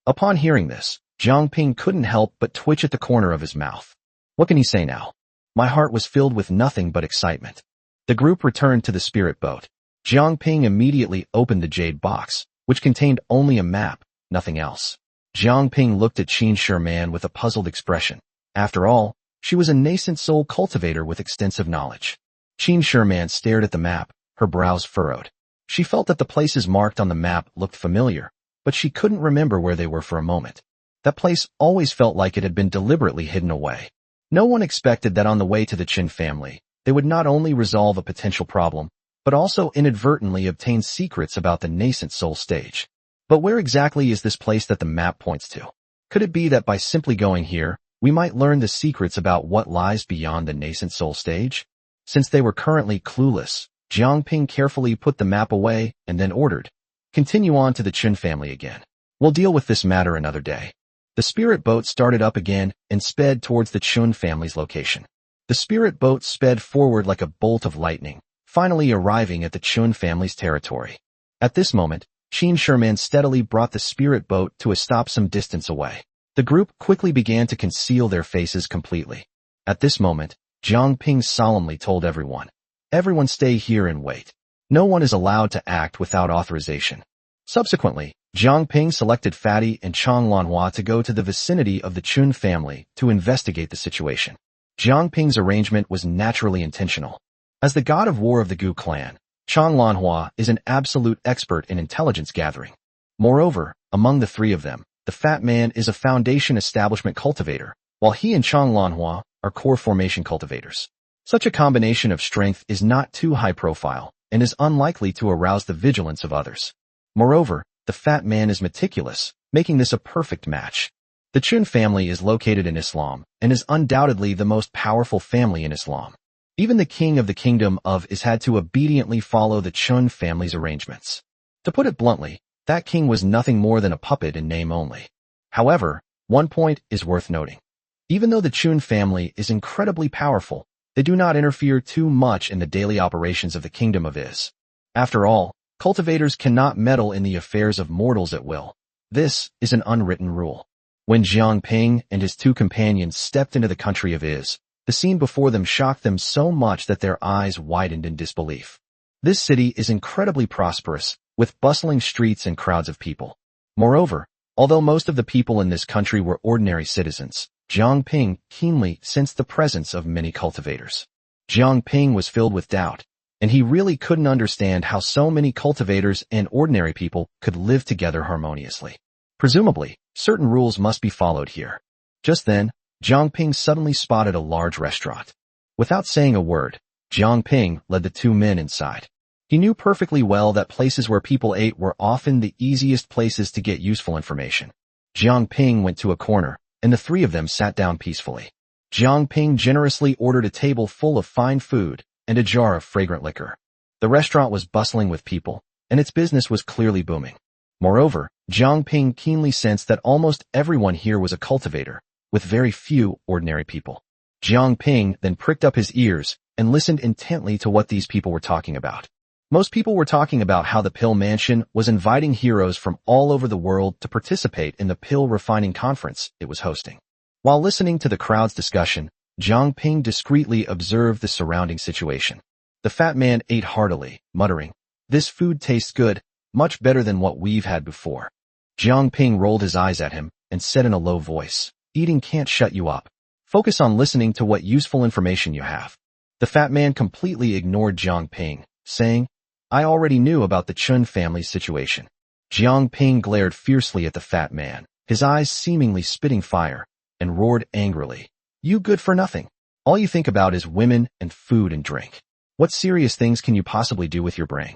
Upon hearing this, Jiang Ping couldn't help but twitch at the corner of his mouth. What can he say now? My heart was filled with nothing but excitement. The group returned to the spirit boat. Jiang Ping immediately opened the jade box, which contained only a map, nothing else. Jiang Ping looked at Qin Sherman with a puzzled expression. After all, she was a nascent soul cultivator with extensive knowledge. Qin Sherman stared at the map, her brows furrowed. She felt that the places marked on the map looked familiar, but she couldn't remember where they were for a moment. That place always felt like it had been deliberately hidden away. No one expected that on the way to the Qin family, they would not only resolve a potential problem, but also inadvertently obtain secrets about the nascent soul stage. But where exactly is this place that the map points to? Could it be that by simply going here, we might learn the secrets about what lies beyond the nascent soul stage? Since they were currently clueless, Jiang Ping carefully put the map away and then ordered, "Continue on to the Qin family again. We'll deal with this matter another day." The spirit boat started up again and sped towards the Qin family's location. The spirit boat sped forward like a bolt of lightning, finally arriving at the Qin family's territory. At this moment, Qin Sherman steadily brought the spirit boat to a stop some distance away. The group quickly began to conceal their faces completely. At this moment, Jiang Ping solemnly told everyone, "Everyone stay here and wait. No one is allowed to act without authorization." Subsequently, Jiang Ping selected Fatty and Chang Lanhua to go to the vicinity of the Qin family to investigate the situation. Jiang Ping's arrangement was naturally intentional. As the god of war of the Gu clan, Chang Lanhua is an absolute expert in intelligence gathering. Moreover, among the three of them, the fat man is a foundation establishment cultivator, while he and Chang Lanhua are core formation cultivators. Such a combination of strength is not too high profile and is unlikely to arouse the vigilance of others. Moreover, the fat man is meticulous, making this a perfect match. The Qin family is located in Islam and is undoubtedly the most powerful family in Islam. Even the king of the kingdom of is had to obediently follow the Qin family's arrangements. To put it bluntly, that king was nothing more than a puppet in name only. However, one point is worth noting. Even though the Qin family is incredibly powerful, they do not interfere too much in the daily operations of the kingdom of Is. After all, cultivators cannot meddle in the affairs of mortals at will. This is an unwritten rule. When Jiang Ping and his two companions stepped into the country of Is, the scene before them shocked them so much that their eyes widened in disbelief. This city is incredibly prosperous, with bustling streets and crowds of people. Moreover, although most of the people in this country were ordinary citizens, Jiang Ping keenly sensed the presence of many cultivators. Jiang Ping was filled with doubt, and he really couldn't understand how so many cultivators and ordinary people could live together harmoniously. Presumably, certain rules must be followed here. Just then, Jiang Ping suddenly spotted a large restaurant. Without saying a word, Jiang Ping led the two men inside. He knew perfectly well that places where people ate were often the easiest places to get useful information. Jiang Ping went to a corner, and the three of them sat down peacefully. Jiang Ping generously ordered a table full of fine food and a jar of fragrant liquor. The restaurant was bustling with people, and its business was clearly booming. Moreover, Jiang Ping keenly sensed that almost everyone here was a cultivator, with very few ordinary people. Jiang Ping then pricked up his ears and listened intently to what these people were talking about. Most people were talking about how the Pill Mansion was inviting heroes from all over the world to participate in the pill refining conference it was hosting. While listening to the crowd's discussion, Jiang Ping discreetly observed the surrounding situation. The fat man ate heartily, muttering, "This food tastes good, much better than what we've had before." Jiang Ping rolled his eyes at him and said in a low voice, "Eating can't shut you up. Focus on listening to what useful information you have." The fat man completely ignored Jiang Ping, saying, "I already knew about the Qin family's situation." Jiang Ping glared fiercely at the fat man, his eyes seemingly spitting fire, and roared angrily, "You good for nothing. All you think about is women and food and drink. What serious things can you possibly do with your brain?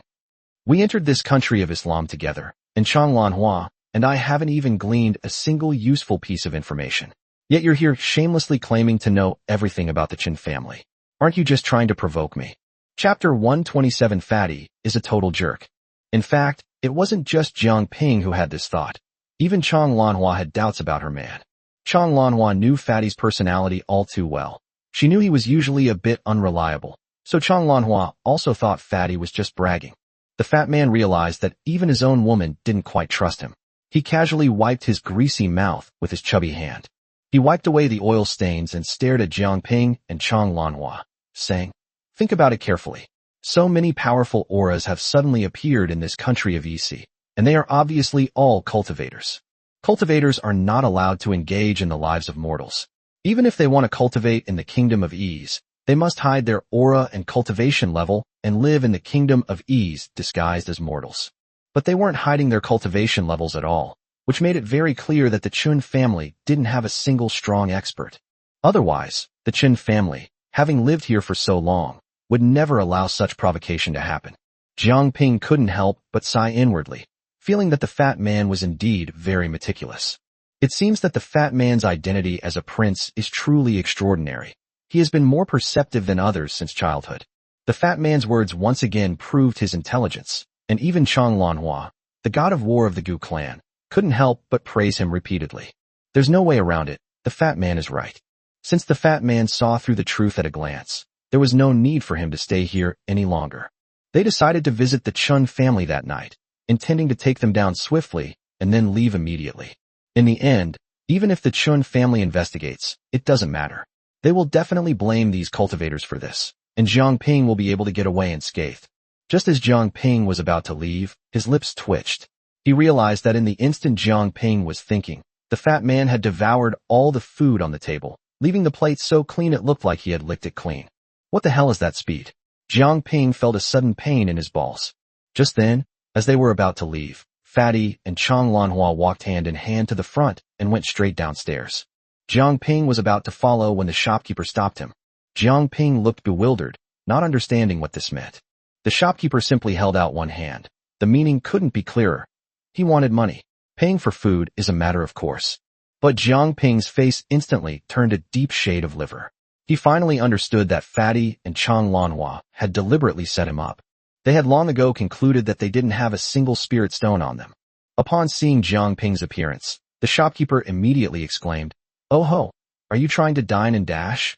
We entered this country of Islam together, and Chang Lanhua and I haven't even gleaned a single useful piece of information. Yet you're here shamelessly claiming to know everything about the Qin family. Aren't you just trying to provoke me?" Chapter 127. Fatty is a total jerk. In fact, it wasn't just Jiang Ping who had this thought. Even Chong Lanhua had doubts about her man. Chong Lanhua knew Fatty's personality all too well. She knew he was usually a bit unreliable, so Chong Lanhua also thought Fatty was just bragging. The fat man realized that even his own woman didn't quite trust him. He casually wiped his greasy mouth with his chubby hand. He wiped away the oil stains and stared at Jiang Ping and Chong Lanhua, saying, "Think about it carefully. So many powerful auras have suddenly appeared in this country of EC, and they are obviously all cultivators. Cultivators are not allowed to engage in the lives of mortals. Even if they want to cultivate in the kingdom of ease, they must hide their aura and cultivation level and live in the kingdom of ease disguised as mortals." But they weren't hiding their cultivation levels at all, which made it very clear that the Chun family didn't have a single strong expert. Otherwise, the Chun family, having lived here for so long, would never allow such provocation to happen. Jiang Ping couldn't help but sigh inwardly, feeling that the fat man was indeed very meticulous. It seems that the fat man's identity as a prince is truly extraordinary. He has been more perceptive than others since childhood. The fat man's words once again proved his intelligence, and even Chong Lanhua, the god of war of the Gu clan, couldn't help but praise him repeatedly. There's no way around it, the fat man is right. Since the fat man saw through the truth at a glance, there was no need for him to stay here any longer. They decided to visit the Chun family that night, intending to take them down swiftly and then leave immediately. In the end, even if the Chun family investigates, it doesn't matter. They will definitely blame these cultivators for this, and Jiang Ping will be able to get away unscathed. Just as Jiang Ping was about to leave, his lips twitched. He realized that in the instant Jiang Ping was thinking, the fat man had devoured all the food on the table, leaving the plate so clean it looked like he had licked it clean. What the hell is that speed? Jiang Ping felt a sudden pain in his balls. Just then, as they were about to leave, Fatty and Chong Lanhua walked hand in hand to the front and went straight downstairs. Jiang Ping was about to follow when the shopkeeper stopped him. Jiang Ping looked bewildered, not understanding what this meant. The shopkeeper simply held out one hand. The meaning couldn't be clearer. He wanted money. Paying for food is a matter of course. But Jiang Ping's face instantly turned a deep shade of liver. He finally understood that Fatty and Chong Lanhua had deliberately set him up. They had long ago concluded that they didn't have a single spirit stone on them. Upon seeing Jiang Ping's appearance, the shopkeeper immediately exclaimed, "Oh ho, are you trying to dine and dash?"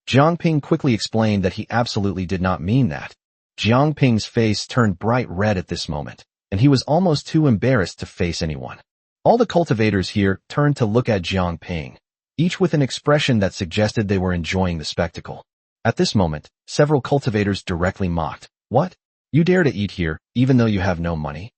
Jiang Ping quickly explained that he absolutely did not mean that. Jiang Ping's face turned bright red at this moment, and he was almost too embarrassed to face anyone. All the cultivators here turned to look at Jiang Ping, each with an expression that suggested they were enjoying the spectacle. At this moment, several cultivators directly mocked, "What? You dare to eat here, even though you have no money?"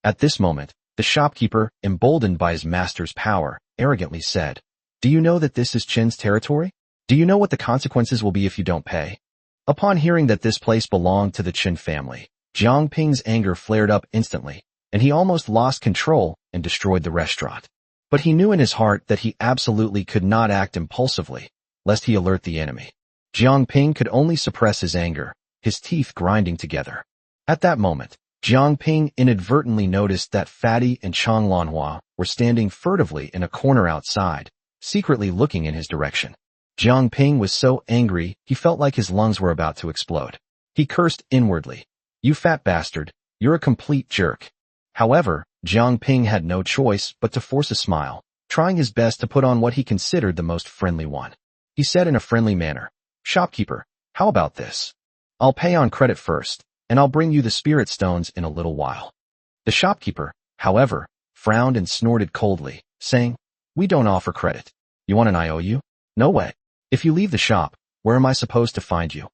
At this moment, the shopkeeper, emboldened by his master's power, arrogantly said, "Do you know that this is Chin's territory? Do you know what the consequences will be if you don't pay?" Upon hearing that this place belonged to the Chin family, Jiang Ping's anger flared up instantly, and he almost lost control and destroyed the restaurant. But he knew in his heart that he absolutely could not act impulsively, lest he alert the enemy. Jiang Ping could only suppress his anger, his teeth grinding together. At that moment, Jiang Ping inadvertently noticed that Fatty and Chong Lanhua were standing furtively in a corner outside, secretly looking in his direction. Jiang Ping was so angry he felt like his lungs were about to explode. He cursed inwardly, "You fat bastard, you're a complete jerk." However, Jiang Ping had no choice but to force a smile, trying his best to put on what he considered the most friendly one. He said in a friendly manner, "Shopkeeper, how about this? I'll pay on credit first, and I'll bring you the spirit stones in a little while." The shopkeeper, however, frowned and snorted coldly, saying, "We don't offer credit. You want an IOU? No way. If you leave the shop, where am I supposed to find you?"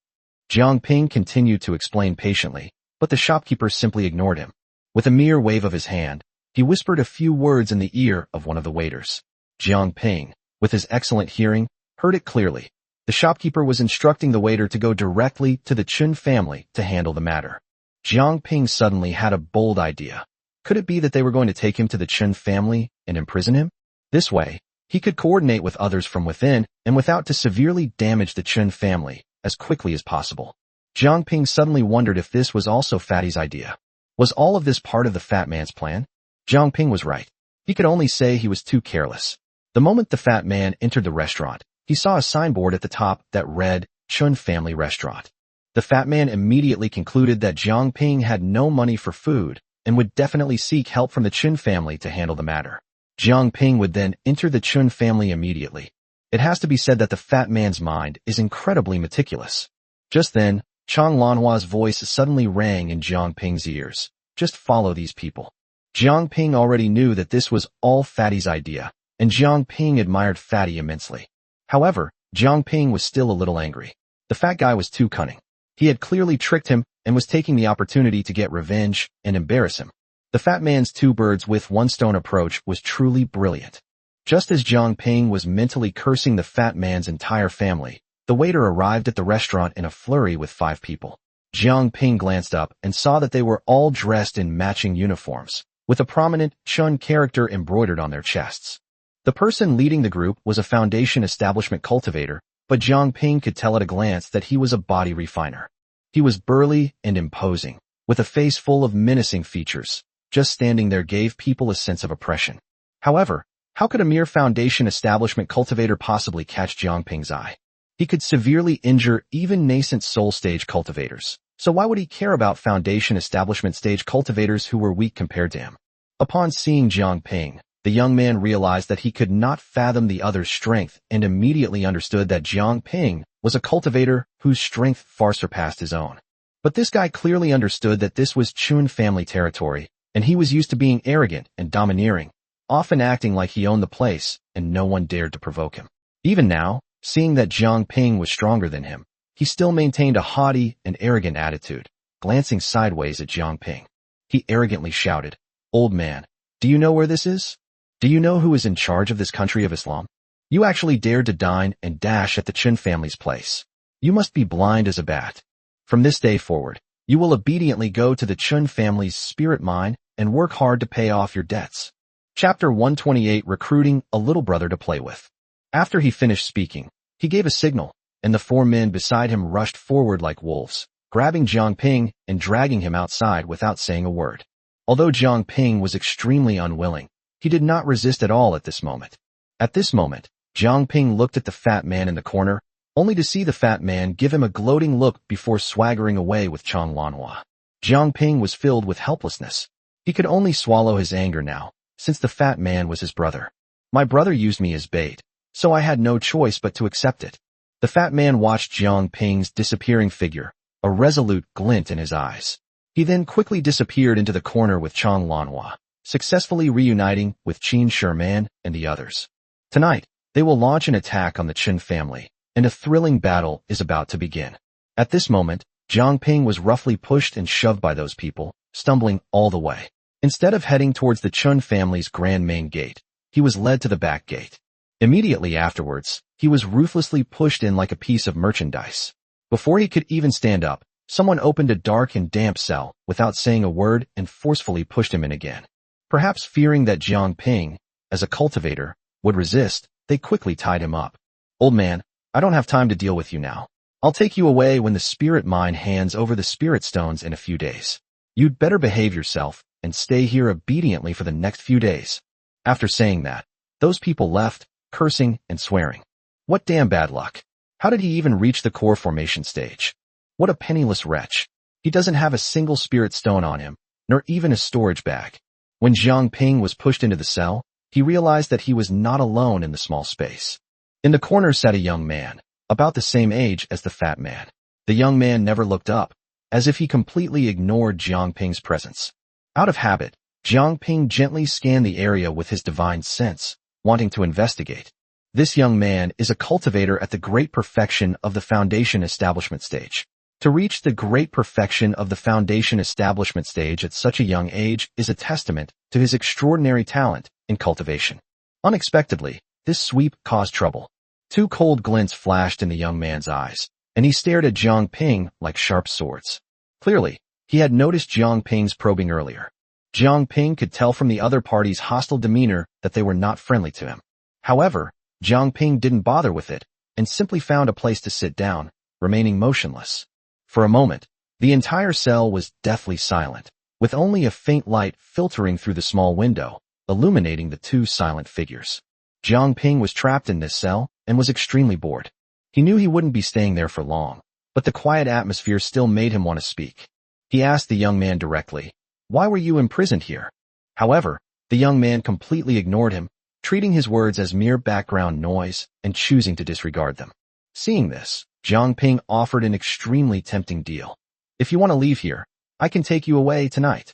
Jiang Ping continued to explain patiently, but the shopkeeper simply ignored him. With a mere wave of his hand, he whispered a few words in the ear of one of the waiters. Jiang Ping, with his excellent hearing, heard it clearly. The shopkeeper was instructing the waiter to go directly to the Chun family to handle the matter. Jiang Ping suddenly had a bold idea. Could it be that they were going to take him to the Chun family and imprison him? This way, he could coordinate with others from within and without to severely damage the Chun family as quickly as possible. Jiang Ping suddenly wondered if this was also Fatty's idea. Was all of this part of the fat man's plan? Jiang Ping was right. He could only say he was too careless. The moment the fat man entered the restaurant, he saw a signboard at the top that read, "Chun Family Restaurant." The fat man immediately concluded that Jiang Ping had no money for food and would definitely seek help from the Chun family to handle the matter. Jiang Ping would then enter the Chun family immediately. It has to be said that the fat man's mind is incredibly meticulous. Just then, Chang Lanhua's voice suddenly rang in Jiang Ping's ears. Just follow these people. Jiang Ping already knew that this was all Fatty's idea, and Jiang Ping admired Fatty immensely. However, Jiang Ping was still a little angry. The fat guy was too cunning. He had clearly tricked him and was taking the opportunity to get revenge and embarrass him. The fat man's two birds with one stone approach was truly brilliant. Just as Jiang Ping was mentally cursing the fat man's entire family, the waiter arrived at the restaurant in a flurry with 5 people. Jiang Ping glanced up and saw that they were all dressed in matching uniforms, with a prominent Chun character embroidered on their chests. The person leading the group was a foundation establishment cultivator, but Jiang Ping could tell at a glance that he was a body refiner. He was burly and imposing, with a face full of menacing features. Just standing there gave people a sense of oppression. However, how could a mere foundation establishment cultivator possibly catch Jiang Ping's eye? He could severely injure even nascent soul stage cultivators. So why would he care about foundation establishment stage cultivators who were weak compared to him? Upon seeing Jiang Ping, the young man realized that he could not fathom the other's strength and immediately understood that Jiang Ping was a cultivator whose strength far surpassed his own. But this guy clearly understood that this was Chun family territory, and he was used to being arrogant and domineering, often acting like he owned the place and no one dared to provoke him. Even now, seeing that Jiang Ping was stronger than him, he still maintained a haughty and arrogant attitude, glancing sideways at Jiang Ping. He arrogantly shouted, "Old man, do you know where this is? Do you know who is in charge of this country of Islam? You actually dared to dine and dash at the Chun family's place. You must be blind as a bat. From this day forward, you will obediently go to the Chun family's spirit mine and work hard to pay off your debts." Chapter 128, Recruiting a Little Brother to Play With. After he finished speaking, he gave a signal, and the 4 men beside him rushed forward like wolves, grabbing Jiang Ping and dragging him outside without saying a word. Although Jiang Ping was extremely unwilling, he did not resist at all at this moment. At this moment, Jiang Ping looked at the fat man in the corner, only to see the fat man give him a gloating look before swaggering away with Chang Lanhua. Jiang Ping was filled with helplessness. He could only swallow his anger now, since the fat man was his brother. My brother used me as bait, so I had no choice but to accept it. The fat man watched Jiang Ping's disappearing figure, a resolute glint in his eyes. He then quickly disappeared into the corner with Chang Lanhua, successfully reuniting with Qin Sherman and the others. Tonight, they will launch an attack on the Qin family, and a thrilling battle is about to begin. At this moment, Jiang Ping was roughly pushed and shoved by those people, stumbling all the way. Instead of heading towards the Chun family's grand main gate, he was led to the back gate. Immediately afterwards, he was ruthlessly pushed in like a piece of merchandise. Before he could even stand up, someone opened a dark and damp cell without saying a word and forcefully pushed him in again. Perhaps fearing that Jiang Ping, as a cultivator, would resist, they quickly tied him up. "Old man, I don't have time to deal with you now. I'll take you away when the spirit mine hands over the spirit stones in a few days. You'd better behave yourself and stay here obediently for the next few days." After saying that, those people left, cursing and swearing. What damn bad luck. How did he even reach the core formation stage? What a penniless wretch. He doesn't have a single spirit stone on him, nor even a storage bag. When Jiang Ping was pushed into the cell, he realized that he was not alone in the small space. In the corner sat a young man, about the same age as the fat man. The young man never looked up, as if he completely ignored Jiang Ping's presence. Out of habit, Jiang Ping gently scanned the area with his divine sense, wanting to investigate. This young man is a cultivator at the great perfection of the foundation establishment stage. To reach the great perfection of the foundation establishment stage at such a young age is a testament to his extraordinary talent in cultivation. Unexpectedly, this sweep caused trouble. 2 cold glints flashed in the young man's eyes, and he stared at Jiang Ping like sharp swords. Clearly, he had noticed Jiang Ping's probing earlier. Jiang Ping could tell from the other party's hostile demeanor that they were not friendly to him. However, Jiang Ping didn't bother with it, and simply found a place to sit down, remaining motionless. For a moment, the entire cell was deathly silent, with only a faint light filtering through the small window, illuminating the 2 silent figures. Jiang Ping was trapped in this cell and was extremely bored. He knew he wouldn't be staying there for long, but the quiet atmosphere still made him want to speak. He asked the young man directly, "Why were you imprisoned here?" However, The young man completely ignored him, treating his words as mere background noise and choosing to disregard them. Seeing this, Jiang Ping offered an extremely tempting deal. If you want to leave here, I can take you away tonight.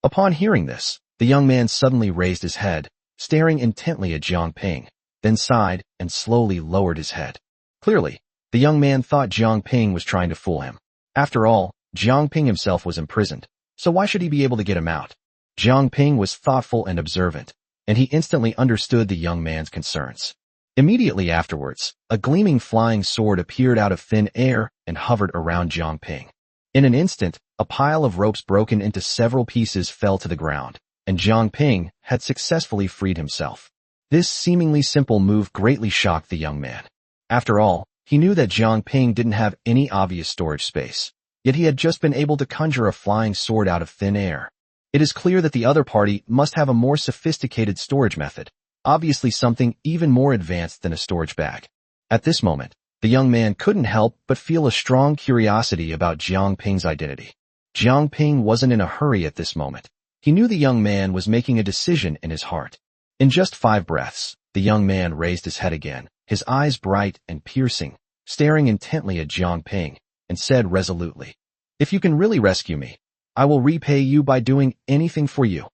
Upon hearing this, the young man suddenly raised his head, staring intently at Jiang Ping, then sighed and slowly lowered his head. Clearly, the young man thought Jiang Ping was trying to fool him. After all, Jiang Ping himself was imprisoned, so why should he be able to get him out? Jiang Ping was thoughtful and observant, and he instantly understood the young man's concerns. Immediately afterwards, a gleaming flying sword appeared out of thin air and hovered around Jiang Ping. In an instant, a pile of ropes broken into several pieces fell to the ground, and Jiang Ping had successfully freed himself. This seemingly simple move greatly shocked the young man. After all, he knew that Jiang Ping didn't have any obvious storage space, yet he had just been able to conjure a flying sword out of thin air. It is clear that the other party must have a more sophisticated storage method, obviously something even more advanced than a storage bag. At this moment, the young man couldn't help but feel a strong curiosity about Jiang Ping's identity. Jiang Ping wasn't in a hurry at this moment. He knew the young man was making a decision in his heart. In just 5 breaths, the young man raised his head again, his eyes bright and piercing, staring intently at Jiang Ping, and said resolutely, "If you can really rescue me, I will repay you by doing anything for you."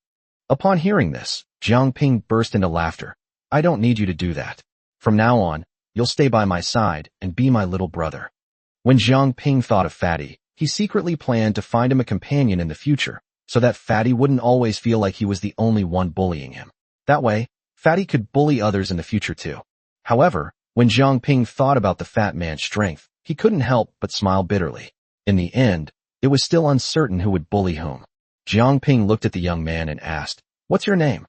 Upon hearing this, Jiang Ping burst into laughter. "I don't need you to do that. From now on, you'll stay by my side and be my little brother." When Jiang Ping thought of Fatty, he secretly planned to find him a companion in the future, so that Fatty wouldn't always feel like he was the only one bullying him. That way, Fatty could bully others in the future too. However, when Jiang Ping thought about the fat man's strength, he couldn't help but smile bitterly. In the end, it was still uncertain who would bully whom. Jiang Ping looked at the young man and asked, "What's your name?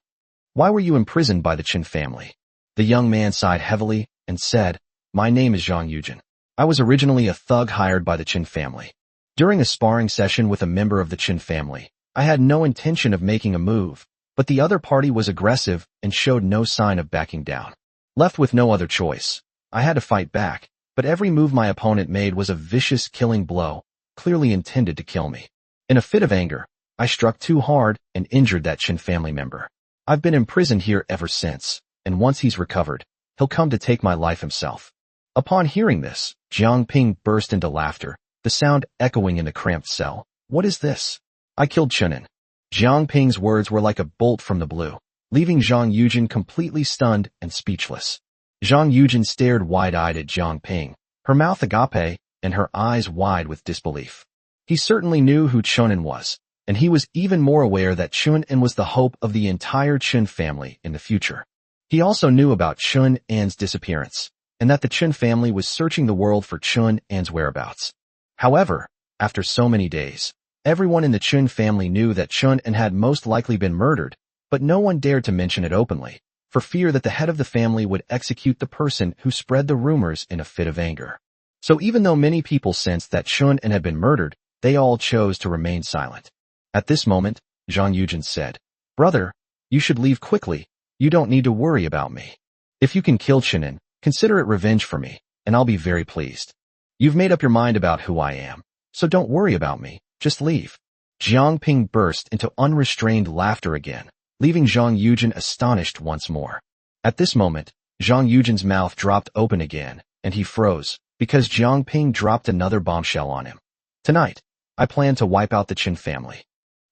Why were you imprisoned by the Qin family?" The young man sighed heavily and said, "My name is Zhang Yujin. I was originally a thug hired by the Qin family. During a sparring session with a member of the Qin family, I had no intention of making a move, but the other party was aggressive and showed no sign of backing down. Left with no other choice, I had to fight back, but every move my opponent made was a vicious killing blow, clearly intended to kill me. In a fit of anger, I struck too hard and injured that Qin family member. I've been imprisoned here ever since, and once he's recovered, he'll come to take my life himself." Upon hearing this, Jiang Ping burst into laughter, the sound echoing in the cramped cell. "What is this? I killed Chunin." Jiang Ping's words were like a bolt from the blue, leaving Zhang Yujin completely stunned and speechless. Zhang Yujin stared wide-eyed at Jiang Ping, her mouth agape and her eyes wide with disbelief. He certainly knew who Chunin was, and he was even more aware that Chunin was the hope of the entire Qin family in the future. He also knew about Chun-An's disappearance, and that the Qin family was searching the world for Chun-An's whereabouts. However, after so many days, everyone in the Qin family knew that Chun-An had most likely been murdered, but no one dared to mention it openly, for fear that the head of the family would execute the person who spread the rumors in a fit of anger. So even though many people sensed that Chun-An had been murdered, they all chose to remain silent. At this moment, Zhang Yujin said, "Brother, you should leave quickly. You don't need to worry about me. If you can kill Chunin, consider it revenge for me, and I'll be very pleased. You've made up your mind about who I am, so don't worry about me, just leave." Jiang Ping burst into unrestrained laughter again, leaving Zhang Yujin astonished once more. At this moment, Zhang Yujin's mouth dropped open again, and he froze, because Jiang Ping dropped another bombshell on him. "Tonight, I plan to wipe out the Qin family."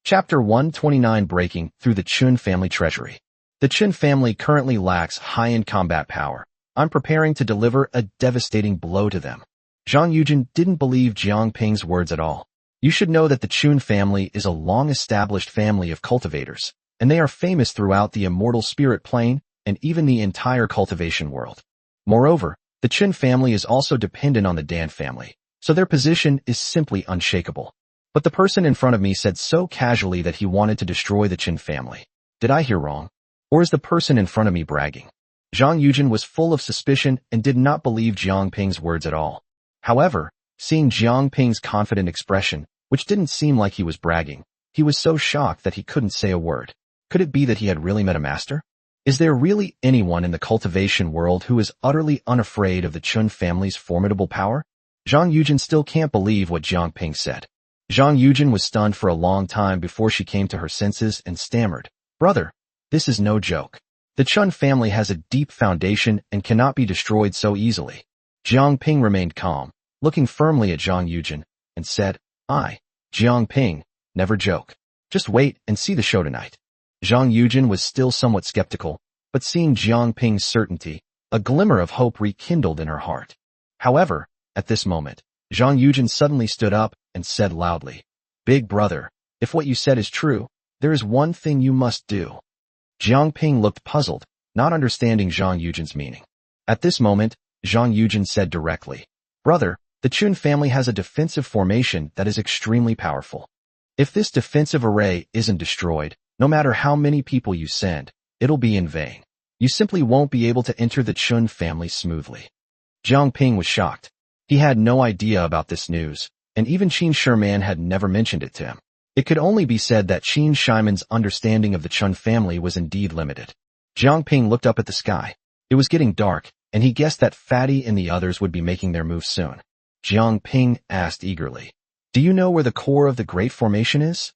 Chapter 129, Breaking Through the Qin Family Treasury. The Qin family currently lacks high-end combat power. I'm preparing to deliver a devastating blow to them. Zhang Yujin didn't believe Jiang Ping's words at all. You should know that the Qin family is a long-established family of cultivators, and they are famous throughout the immortal spirit plane and even the entire cultivation world. Moreover, the Qin family is also dependent on the Dan family, so their position is simply unshakable. But the person in front of me said so casually that he wanted to destroy the Qin family. Did I hear wrong? Or is the person in front of me bragging? Zhang Yujin was full of suspicion and did not believe Jiang Ping's words at all. However, seeing Jiang Ping's confident expression, which didn't seem like he was bragging, he was so shocked that he couldn't say a word. Could it be that he had really met a master? Is there really anyone in the cultivation world who is utterly unafraid of the Qin family's formidable power? Zhang Yujin still can't believe what Jiang Ping said. Zhang Yujin was stunned for a long time before she came to her senses and stammered, "Brother, This is no joke. The Chun family has a deep foundation and cannot be destroyed so easily. Jiang Ping remained calm, looking firmly at Zhang Yujin, and said, Jiang Ping, never joke. Just wait and see the show tonight. Zhang Yujin was still somewhat skeptical, but seeing Jiang Ping's certainty, a glimmer of hope rekindled in her heart. However, at this moment, Zhang Yujin suddenly stood up and said loudly, Big brother, if what you said is true, there is one thing you must do. Jiang Ping looked puzzled, not understanding Zhang Yujin's meaning. At this moment, Zhang Yujin said directly, Brother, the Chun family has a defensive formation that is extremely powerful. If this defensive array isn't destroyed, no matter how many people you send, it'll be in vain. You simply won't be able to enter the Chun family smoothly. Jiang Ping was shocked. He had no idea about this news, and even Qin Shiman had never mentioned it to him. It could only be said that Qin Shiman's understanding of the Chun family was indeed limited. Jiang Ping looked up at the sky. It was getting dark, and he guessed that Fatty and the others would be making their move soon. Jiang Ping asked eagerly, Do you know where the core of the Great Formation is?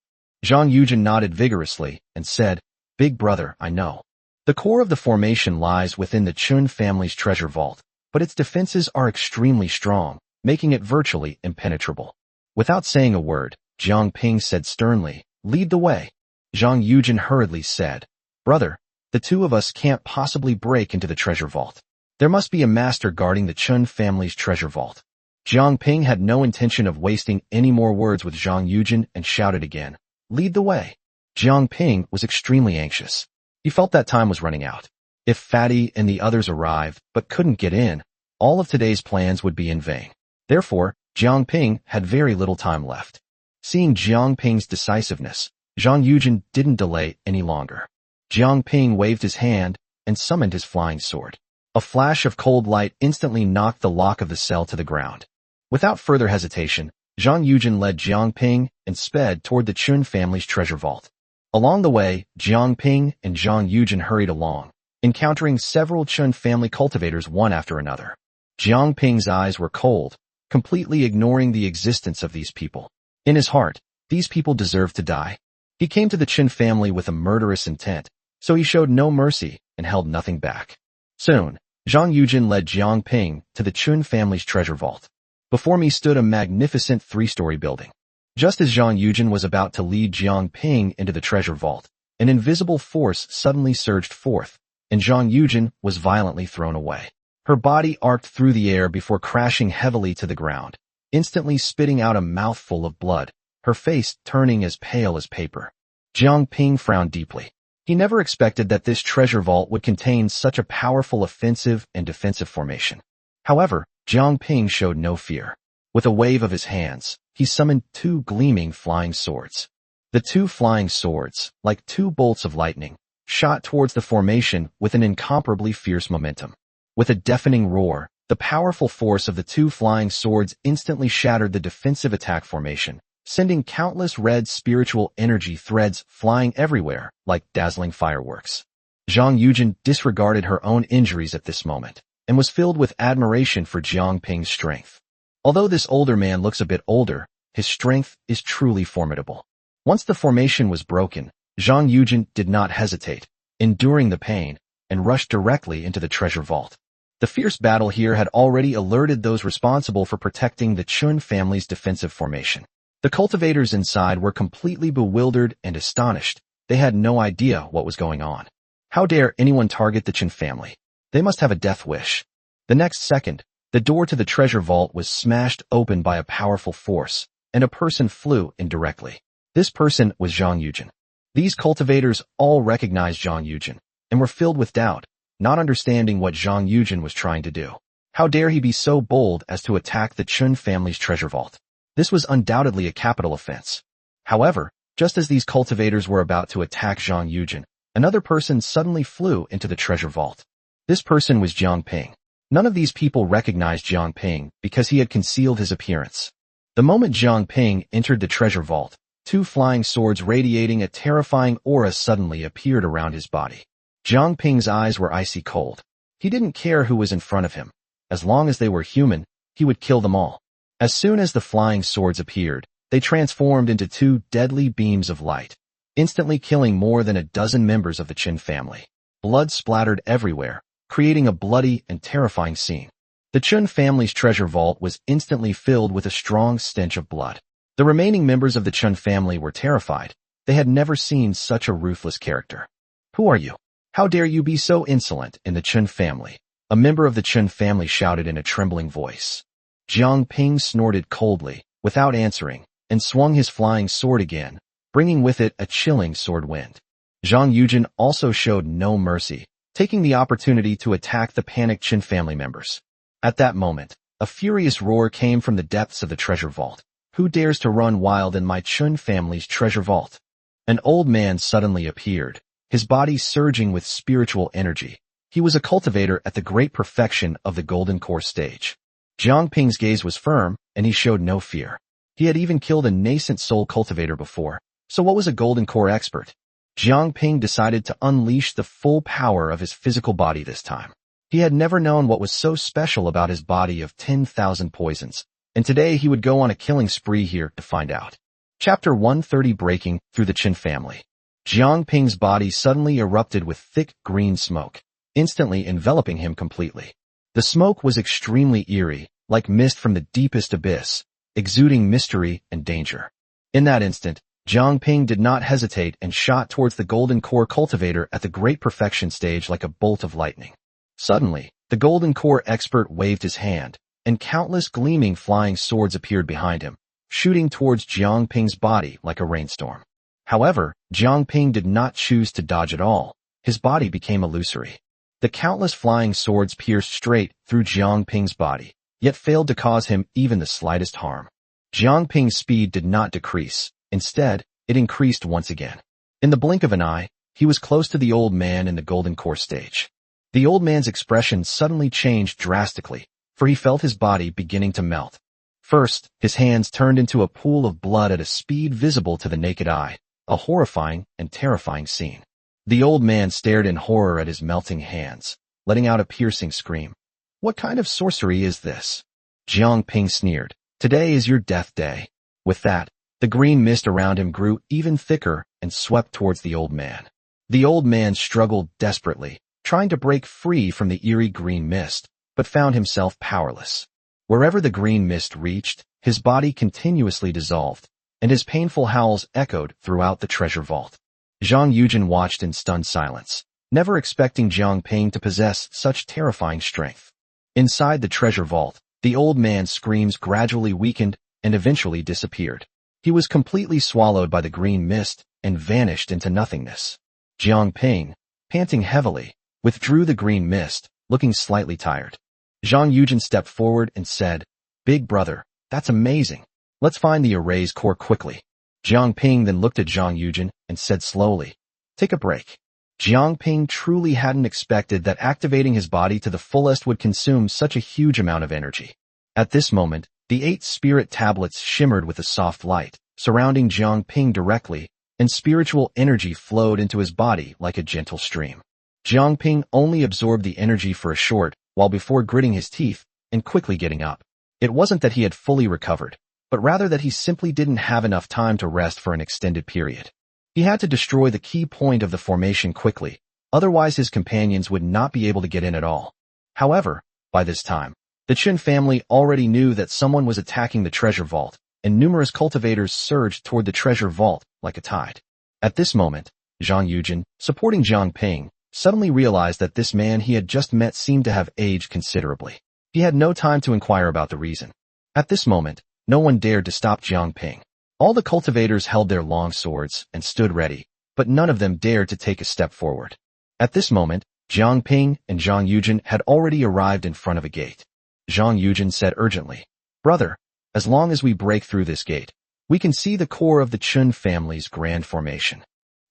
Zhang Yujin nodded vigorously and said, Big brother, I know. The core of the formation lies within the Chun family's treasure vault, but its defenses are extremely strong, making it virtually impenetrable. Without saying a word, Jiang Ping said sternly, Lead the way. Zhang Yujin hurriedly said, Brother, the two of us can't possibly break into the treasure vault. There must be a master guarding the Chun family's treasure vault. Jiang Ping had no intention of wasting any more words with Zhang Yujin and shouted again, Lead the way. Jiang Ping was extremely anxious. He felt that time was running out. If Fatty and the others arrived but couldn't get in, all of today's plans would be in vain. Therefore, Jiang Ping had very little time left. Seeing Jiang Ping's decisiveness, Zhang Yujin didn't delay any longer. Jiang Ping waved his hand and summoned his flying sword. A flash of cold light instantly knocked the lock of the cell to the ground. Without further hesitation, Zhang Yujin led Jiang Ping and sped toward the Chun family's treasure vault. Along the way, Jiang Ping and Zhang Yujin hurried along, encountering several Chun family cultivators one after another. Jiang Ping's eyes were cold, completely ignoring the existence of these people. In his heart, these people deserved to die. He came to the Chun family with a murderous intent, so he showed no mercy and held nothing back. Soon, Zhang Yujin led Jiang Ping to the Chun family's treasure vault. Before me stood a magnificent 3-story building. Just as Zhang Yujin was about to lead Jiang Ping into the treasure vault, an invisible force suddenly surged forth, and Zhang Yujin was violently thrown away. Her body arced through the air before crashing heavily to the ground, instantly spitting out a mouthful of blood, her face turning as pale as paper. Jiang Ping frowned deeply. He never expected that this treasure vault would contain such a powerful offensive and defensive formation. However, Jiang Ping showed no fear. With a wave of his hands, he summoned 2 gleaming flying swords. The 2 flying swords, like 2 bolts of lightning, shot towards the formation with an incomparably fierce momentum. With a deafening roar, the powerful force of the 2 flying swords instantly shattered the defensive attack formation, sending countless red spiritual energy threads flying everywhere like dazzling fireworks. Zhang Yujin disregarded her own injuries at this moment, and was filled with admiration for Jiang Ping's strength. Although this older man looks a bit older, his strength is truly formidable. Once the formation was broken, Zhang Yujin did not hesitate, enduring the pain, and rushed directly into the treasure vault. The fierce battle here had already alerted those responsible for protecting the Chun family's defensive formation. The cultivators inside were completely bewildered and astonished. They had no idea what was going on. How dare anyone target the Chun family? They must have a death wish. The next second, the door to the treasure vault was smashed open by a powerful force, and a person flew in directly. This person was Zhang Yujin. These cultivators all recognized Zhang Yujin, and were filled with doubt, not understanding what Zhang Yujin was trying to do. How dare he be so bold as to attack the Chun family's treasure vault? This was undoubtedly a capital offense. However, just as these cultivators were about to attack Zhang Yujin, another person suddenly flew into the treasure vault. This person was Jiang Ping. None of these people recognized Jiang Ping because he had concealed his appearance. The moment Jiang Ping entered the treasure vault, 2 flying swords radiating a terrifying aura suddenly appeared around his body. Jiang Ping's eyes were icy cold. He didn't care who was in front of him. As long as they were human, he would kill them all. As soon as the flying swords appeared, they transformed into 2 deadly beams of light. instantly killing more than a dozen members of the Qin family. Blood splattered everywhere, creating a bloody and terrifying scene. The Qin family's treasure vault was instantly filled with a strong stench of blood. The remaining members of the Qin family were terrified. They had never seen such a ruthless character. "Who are you? How dare you be so insolent?" in the Qin family. A member of the Qin family shouted in a trembling voice. Jiang Ping snorted coldly, without answering, and swung his flying sword again, bringing with it a chilling sword wind. Zhang Yujin also showed no mercy, taking the opportunity to attack the panicked Qin family members. At that moment, a furious roar came from the depths of the treasure vault. "Who dares to run wild in my Qin family's treasure vault?" An old man suddenly appeared, his body surging with spiritual energy. He was a cultivator at the great perfection of the Golden Core stage. Jiang Ping's gaze was firm, and he showed no fear. He had even killed a nascent soul cultivator before, so what was a Golden Core expert? Jiang Ping decided to unleash the full power of his physical body this time. He had never known what was so special about his body of 10,000 poisons, and today he would go on a killing spree here to find out. Chapter 130: Breaking Through the Qin Family. Jiang Ping's body suddenly erupted with thick green smoke, instantly enveloping him completely. The smoke was extremely eerie, like mist from the deepest abyss, exuding mystery and danger. In that instant, Jiang Ping did not hesitate and shot towards the Golden Core cultivator at the great perfection stage like a bolt of lightning. Suddenly, the Golden Core expert waved his hand, and countless gleaming flying swords appeared behind him, shooting towards Jiang Ping's body like a rainstorm. However, Jiang Ping did not choose to dodge at all. His body became illusory. The countless flying swords pierced straight through Jiang Ping's body, yet failed to cause him even the slightest harm. Jiang Ping's speed did not decrease. Instead, it increased once again. In the blink of an eye, he was close to the old man in the Golden Core stage. The old man's expression suddenly changed drastically, for he felt his body beginning to melt. First, his hands turned into a pool of blood at a speed visible to the naked eye, a horrifying and terrifying scene. The old man stared in horror at his melting hands, letting out a piercing scream. "What kind of sorcery is this?" Jiang Ping sneered. "Today is your death day." With that, the green mist around him grew even thicker and swept towards the old man. The old man struggled desperately, trying to break free from the eerie green mist, but found himself powerless. Wherever the green mist reached, his body continuously dissolved, and his painful howls echoed throughout the treasure vault. Zhang Yujin watched in stunned silence, never expecting Jiang Ping to possess such terrifying strength. Inside the treasure vault, the old man's screams gradually weakened and eventually disappeared. He was completely swallowed by the green mist and vanished into nothingness. Jiang Ping, panting heavily, withdrew the green mist, looking slightly tired. Zhang Yujin stepped forward and said, "Big brother, that's amazing. Let's find the erase core quickly." Jiang Ping then looked at Zhang Yujin and said slowly, "Take a break." Jiang Ping truly hadn't expected that activating his body to the fullest would consume such a huge amount of energy. At this moment, the 8 spirit tablets shimmered with a soft light, surrounding Jiang Ping directly, and spiritual energy flowed into his body like a gentle stream. Jiang Ping only absorbed the energy for a short while before gritting his teeth and quickly getting up. It wasn't that he had fully recovered, but rather that he simply didn't have enough time to rest for an extended period. He had to destroy the key point of the formation quickly, otherwise his companions would not be able to get in at all. However, by this time, the Qin family already knew that someone was attacking the treasure vault, and numerous cultivators surged toward the treasure vault like a tide. At this moment, Zhang Yujin, supporting Jiang Ping, suddenly realized that this man he had just met seemed to have aged considerably. He had no time to inquire about the reason. At this moment, no one dared to stop Jiang Ping. All the cultivators held their long swords and stood ready, but none of them dared to take a step forward. At this moment, Jiang Ping and Zhang Yujin had already arrived in front of a gate. Zhang Yujin said urgently, "Brother, as long as we break through this gate, we can see the core of the Qin family's grand formation."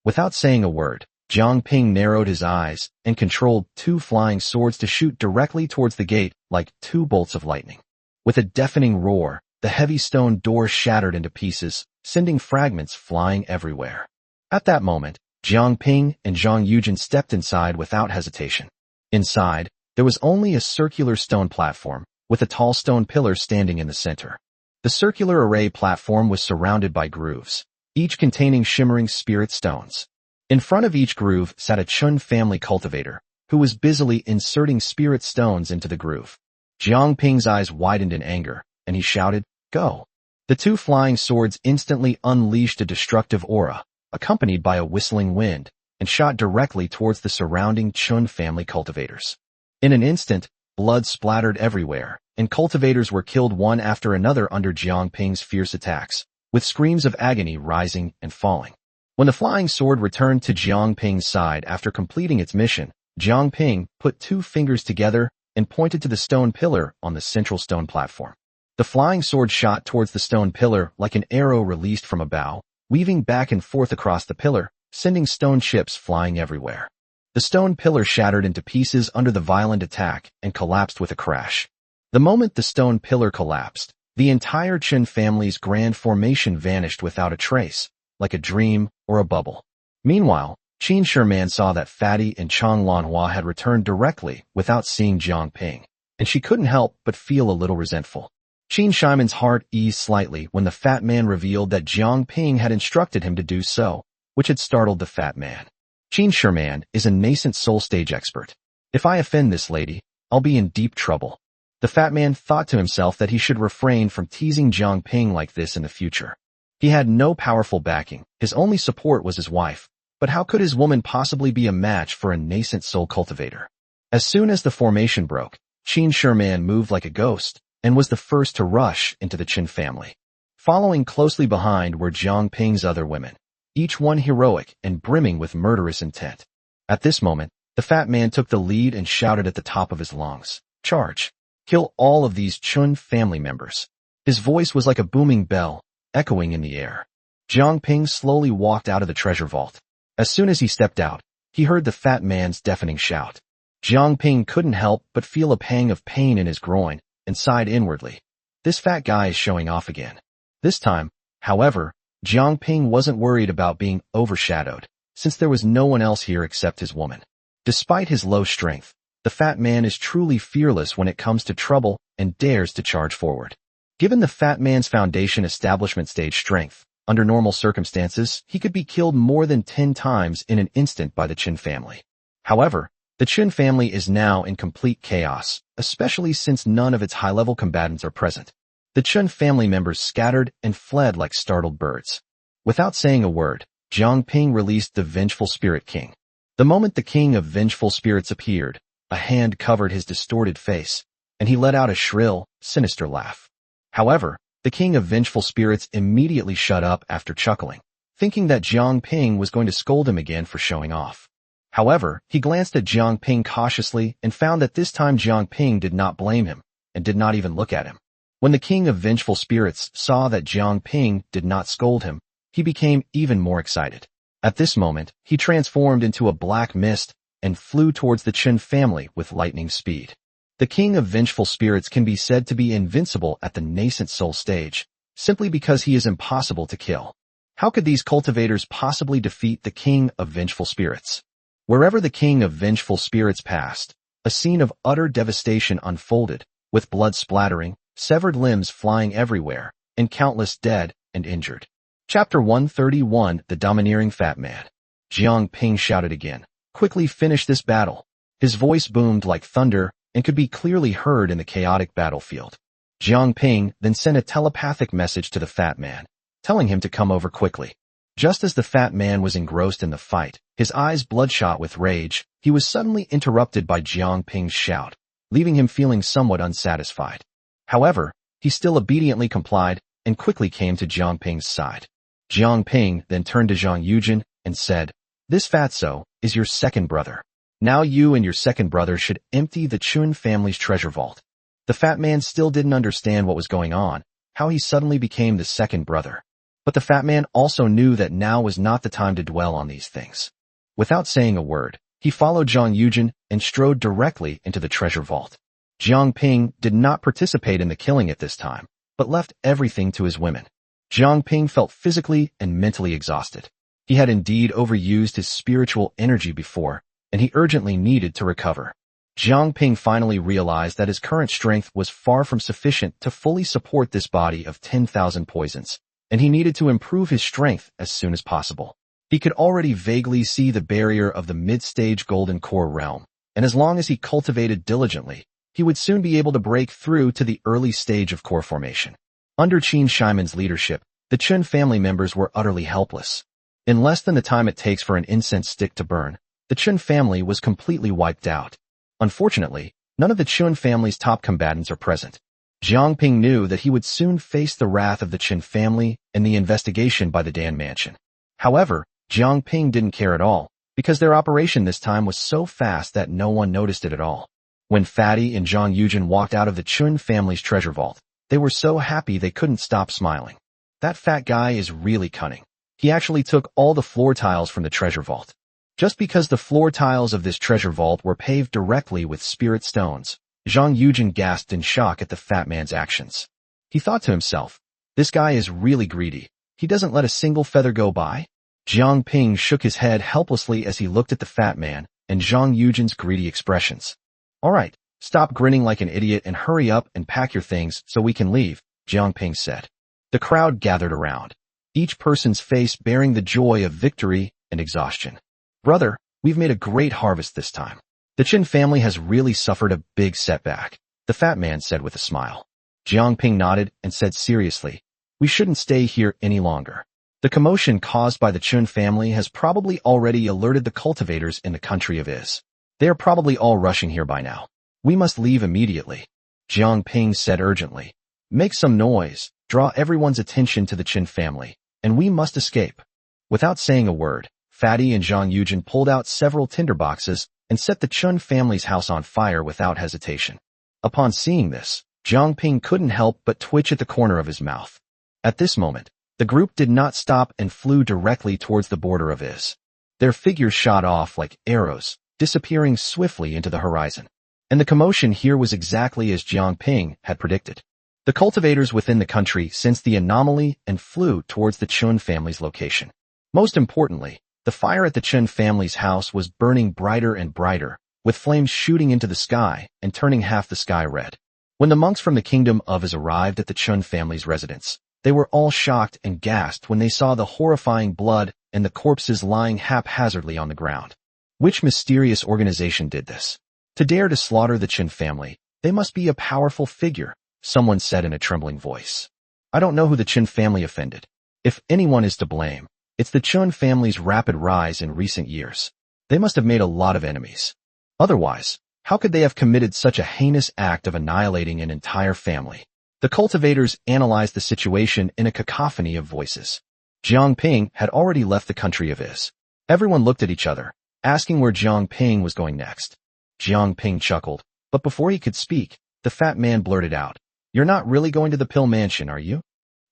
Without saying a word, Jiang Ping narrowed his eyes and controlled 2 flying swords to shoot directly towards the gate like 2 bolts of lightning. With a deafening roar, the heavy stone door shattered into pieces, sending fragments flying everywhere. At that moment, Jiang Ping and Zhang Yujin stepped inside without hesitation. Inside, there was only a circular stone platform, with a tall stone pillar standing in the center. The circular array platform was surrounded by grooves. each containing shimmering spirit stones. In front of each groove sat a Chun family cultivator, who was busily inserting spirit stones into the groove. Jiang Ping's eyes widened in anger, and he shouted, "Go!" The two flying swords instantly unleashed a destructive aura, accompanied by a whistling wind, and shot directly towards the surrounding Chun family cultivators. In an instant, blood splattered everywhere, and cultivators were killed one after another under Jiang Ping's fierce attacks, with screams of agony rising and falling. When the flying sword returned to Jiang Ping's side after completing its mission, Jiang Ping put two fingers together and pointed to the stone pillar on the central stone platform. The flying sword shot towards the stone pillar like an arrow released from a bow, weaving back and forth across the pillar, sending stone chips flying everywhere. The stone pillar shattered into pieces under the violent attack and collapsed with a crash. The moment the stone pillar collapsed, the entire Chen family's grand formation vanished without a trace, like a dream or a bubble. Meanwhile, Qin Shiman saw that Fatty and Chang Lanhua had returned directly without seeing Jiang Ping, and she couldn't help but feel a little resentful. Qin Shiman's heart eased slightly when the fat man revealed that Jiang Ping had instructed him to do so, which had startled the fat man. Qin Shiman is a nascent soul stage expert. If I offend this lady, I'll be in deep trouble. The fat man thought to himself that he should refrain from teasing Jiang Ping like this in the future. He had no powerful backing, his only support was his wife, but how could his woman possibly be a match for a nascent soul cultivator? As soon as the formation broke, Qin Shiman moved like a ghost, and was the first to rush into the Qin family. Following closely behind were Jiang Ping's other women, each one heroic and brimming with murderous intent. At this moment, the fat man took the lead and shouted at the top of his lungs, "Charge! Kill all of these Chun family members." His voice was like a booming bell, echoing in the air. Jiang Ping slowly walked out of the treasure vault. As soon as he stepped out, he heard the fat man's deafening shout. Jiang Ping couldn't help but feel a pang of pain in his groin, and sighed inwardly. This fat guy is showing off again. This time, however, Jiang Ping wasn't worried about being overshadowed, since there was no one else here except his woman. Despite his low strength, the fat man is truly fearless when it comes to trouble and dares to charge forward. Given the fat man's foundation establishment stage strength, under normal circumstances, he could be killed more than 10 times in an instant by the Qin family. However, the Qin family is now in complete chaos, especially since none of its high-level combatants are present. The Qin family members scattered and fled like startled birds. Without saying a word, Jiang Ping released the Vengeful Spirit King. The moment the King of Vengeful Spirits appeared, a hand covered his distorted face, and he let out a shrill, sinister laugh. However, the King of Vengeful Spirits immediately shut up after chuckling, thinking that Jiang Ping was going to scold him again for showing off. However, he glanced at Jiang Ping cautiously and found that this time Jiang Ping did not blame him, and did not even look at him. When the King of Vengeful Spirits saw that Jiang Ping did not scold him, he became even more excited. At this moment, he transformed into a black mist and flew towards the Qin family with lightning speed. The King of Vengeful Spirits can be said to be invincible at the nascent soul stage, simply because he is impossible to kill. How could these cultivators possibly defeat the King of Vengeful Spirits? Wherever the King of Vengeful Spirits passed, a scene of utter devastation unfolded, with blood splattering, severed limbs flying everywhere, and countless dead and injured. Chapter 131, The Domineering Fat Man. Jiang Ping shouted again, "Quickly finish this battle." His voice boomed like thunder and could be clearly heard in the chaotic battlefield. Jiang Ping then sent a telepathic message to the fat man, telling him to come over quickly. Just as the fat man was engrossed in the fight, his eyes bloodshot with rage, he was suddenly interrupted by Jiang Ping's shout, leaving him feeling somewhat unsatisfied. However, he still obediently complied and quickly came to Jiang Ping's side. Jiang Ping then turned to Zhang Yujin and said, "This fatso is your second brother. Now you and your second brother should empty the Chun family's treasure vault." The fat man still didn't understand what was going on, how he suddenly became the second brother. But the fat man also knew that now was not the time to dwell on these things. Without saying a word, he followed Zhang Yujin and strode directly into the treasure vault. Jiang Ping did not participate in the killing at this time, but left everything to his women. Jiang Ping felt physically and mentally exhausted. He had indeed overused his spiritual energy before, and he urgently needed to recover. Jiang Ping finally realized that his current strength was far from sufficient to fully support this body of 10,000 poisons, and he needed to improve his strength as soon as possible. He could already vaguely see the barrier of the mid-stage golden core realm, and as long as he cultivated diligently, he would soon be able to break through to the early stage of core formation. Under Qin Shimon's leadership, the Chun family members were utterly helpless. In less than the time it takes for an incense stick to burn, the Chun family was completely wiped out. Unfortunately, none of the Chun family's top combatants are present. Jiang Ping knew that he would soon face the wrath of the Qin family and the investigation by the Dan mansion. However, Jiang Ping didn't care at all, because their operation this time was so fast that no one noticed it at all. When Fatty and Zhang Yujin walked out of the Chun family's treasure vault, they were so happy they couldn't stop smiling. That fat guy is really cunning. He actually took all the floor tiles from the treasure vault. Just because the floor tiles of this treasure vault were paved directly with spirit stones, Zhang Yujin gasped in shock at the fat man's actions. He thought to himself, this guy is really greedy. He doesn't let a single feather go by. Jiang Ping shook his head helplessly as he looked at the fat man and Zhang Yujin's greedy expressions. All right, stop grinning like an idiot and hurry up and pack your things so we can leave, Jiang Ping said. The crowd gathered around, each person's face bearing the joy of victory and exhaustion. Brother, we've made a great harvest this time. The Qin family has really suffered a big setback, the fat man said with a smile. Jiang Ping nodded and said seriously, we shouldn't stay here any longer. The commotion caused by the Chun family has probably already alerted the cultivators in the country of Is. They are probably all rushing here by now. We must leave immediately. Jiang Ping said urgently. Make some noise, draw everyone's attention to the Qin family, and we must escape. Without saying a word, Fatty and Zhang Yujin pulled out several tinderboxes and set the Chun family's house on fire without hesitation. Upon seeing this, Jiang Ping couldn't help but twitch at the corner of his mouth. At this moment, the group did not stop and flew directly towards the border of Is. Their figures shot off like arrows, disappearing swiftly into the horizon. And the commotion here was exactly as Jiang Ping had predicted. The cultivators within the country sensed the anomaly and flew towards the Chun family's location. Most importantly, the fire at the Chun family's house was burning brighter and brighter, with flames shooting into the sky and turning half the sky red. When the monks from the kingdom of Is arrived at the Chun family's residence, they were all shocked and gasped when they saw the horrifying blood and the corpses lying haphazardly on the ground. Which mysterious organization did this? To dare to slaughter the Qin family, they must be a powerful figure, someone said in a trembling voice. I don't know who the Qin family offended. If anyone is to blame, it's the Chun family's rapid rise in recent years. They must have made a lot of enemies. Otherwise, how could they have committed such a heinous act of annihilating an entire family? The cultivators analyzed the situation in a cacophony of voices. Jiang Ping had already left the country of Is. Everyone looked at each other, asking where Jiang Ping was going next. Jiang Ping chuckled, but before he could speak, the fat man blurted out, You're not really going to the Pill Mansion, are you?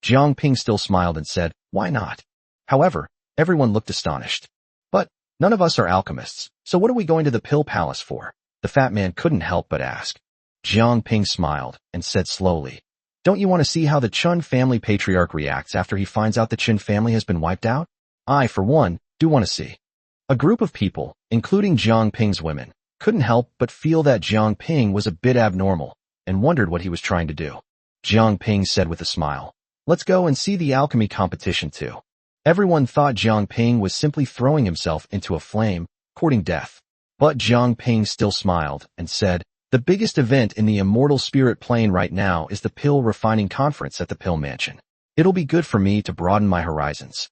Jiang Ping still smiled and said, Why not? However, everyone looked astonished. But none of us are alchemists, so what are we going to the Pill Palace for? The fat man couldn't help but ask. Jiang Ping smiled and said slowly, Don't you want to see how the Chun family patriarch reacts after he finds out the Qin family has been wiped out? I, for one, do want to see. A group of people, including Jiang Ping's women, couldn't help but feel that Jiang Ping was a bit abnormal and wondered what he was trying to do. Jiang Ping said with a smile, Let's go and see the alchemy competition too. Everyone thought Jiang Ping was simply throwing himself into a flame, courting death. But Jiang Ping still smiled and said, The biggest event in the immortal spirit plane right now is the Pill Refining Conference at the Pill Mansion. It'll be good for me to broaden my horizons.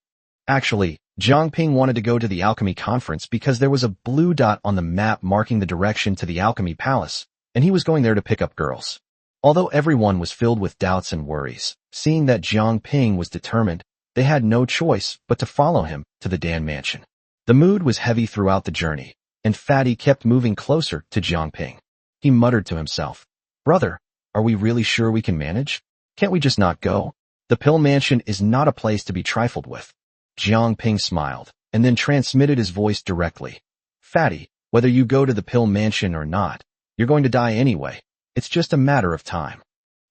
Actually, Jiang Ping wanted to go to the alchemy conference because there was a blue dot on the map marking the direction to the alchemy palace, and he was going there to pick up girls. Although everyone was filled with doubts and worries, seeing that Jiang Ping was determined, they had no choice but to follow him to the Dan mansion. The mood was heavy throughout the journey, and Fatty kept moving closer to Jiang Ping. He muttered to himself, Brother, are we really sure we can manage? Can't we just not go? The Pill Mansion is not a place to be trifled with. Jiang Ping smiled, and then transmitted his voice directly. Fatty, whether you go to the Pill Mansion or not, you're going to die anyway. It's just a matter of time.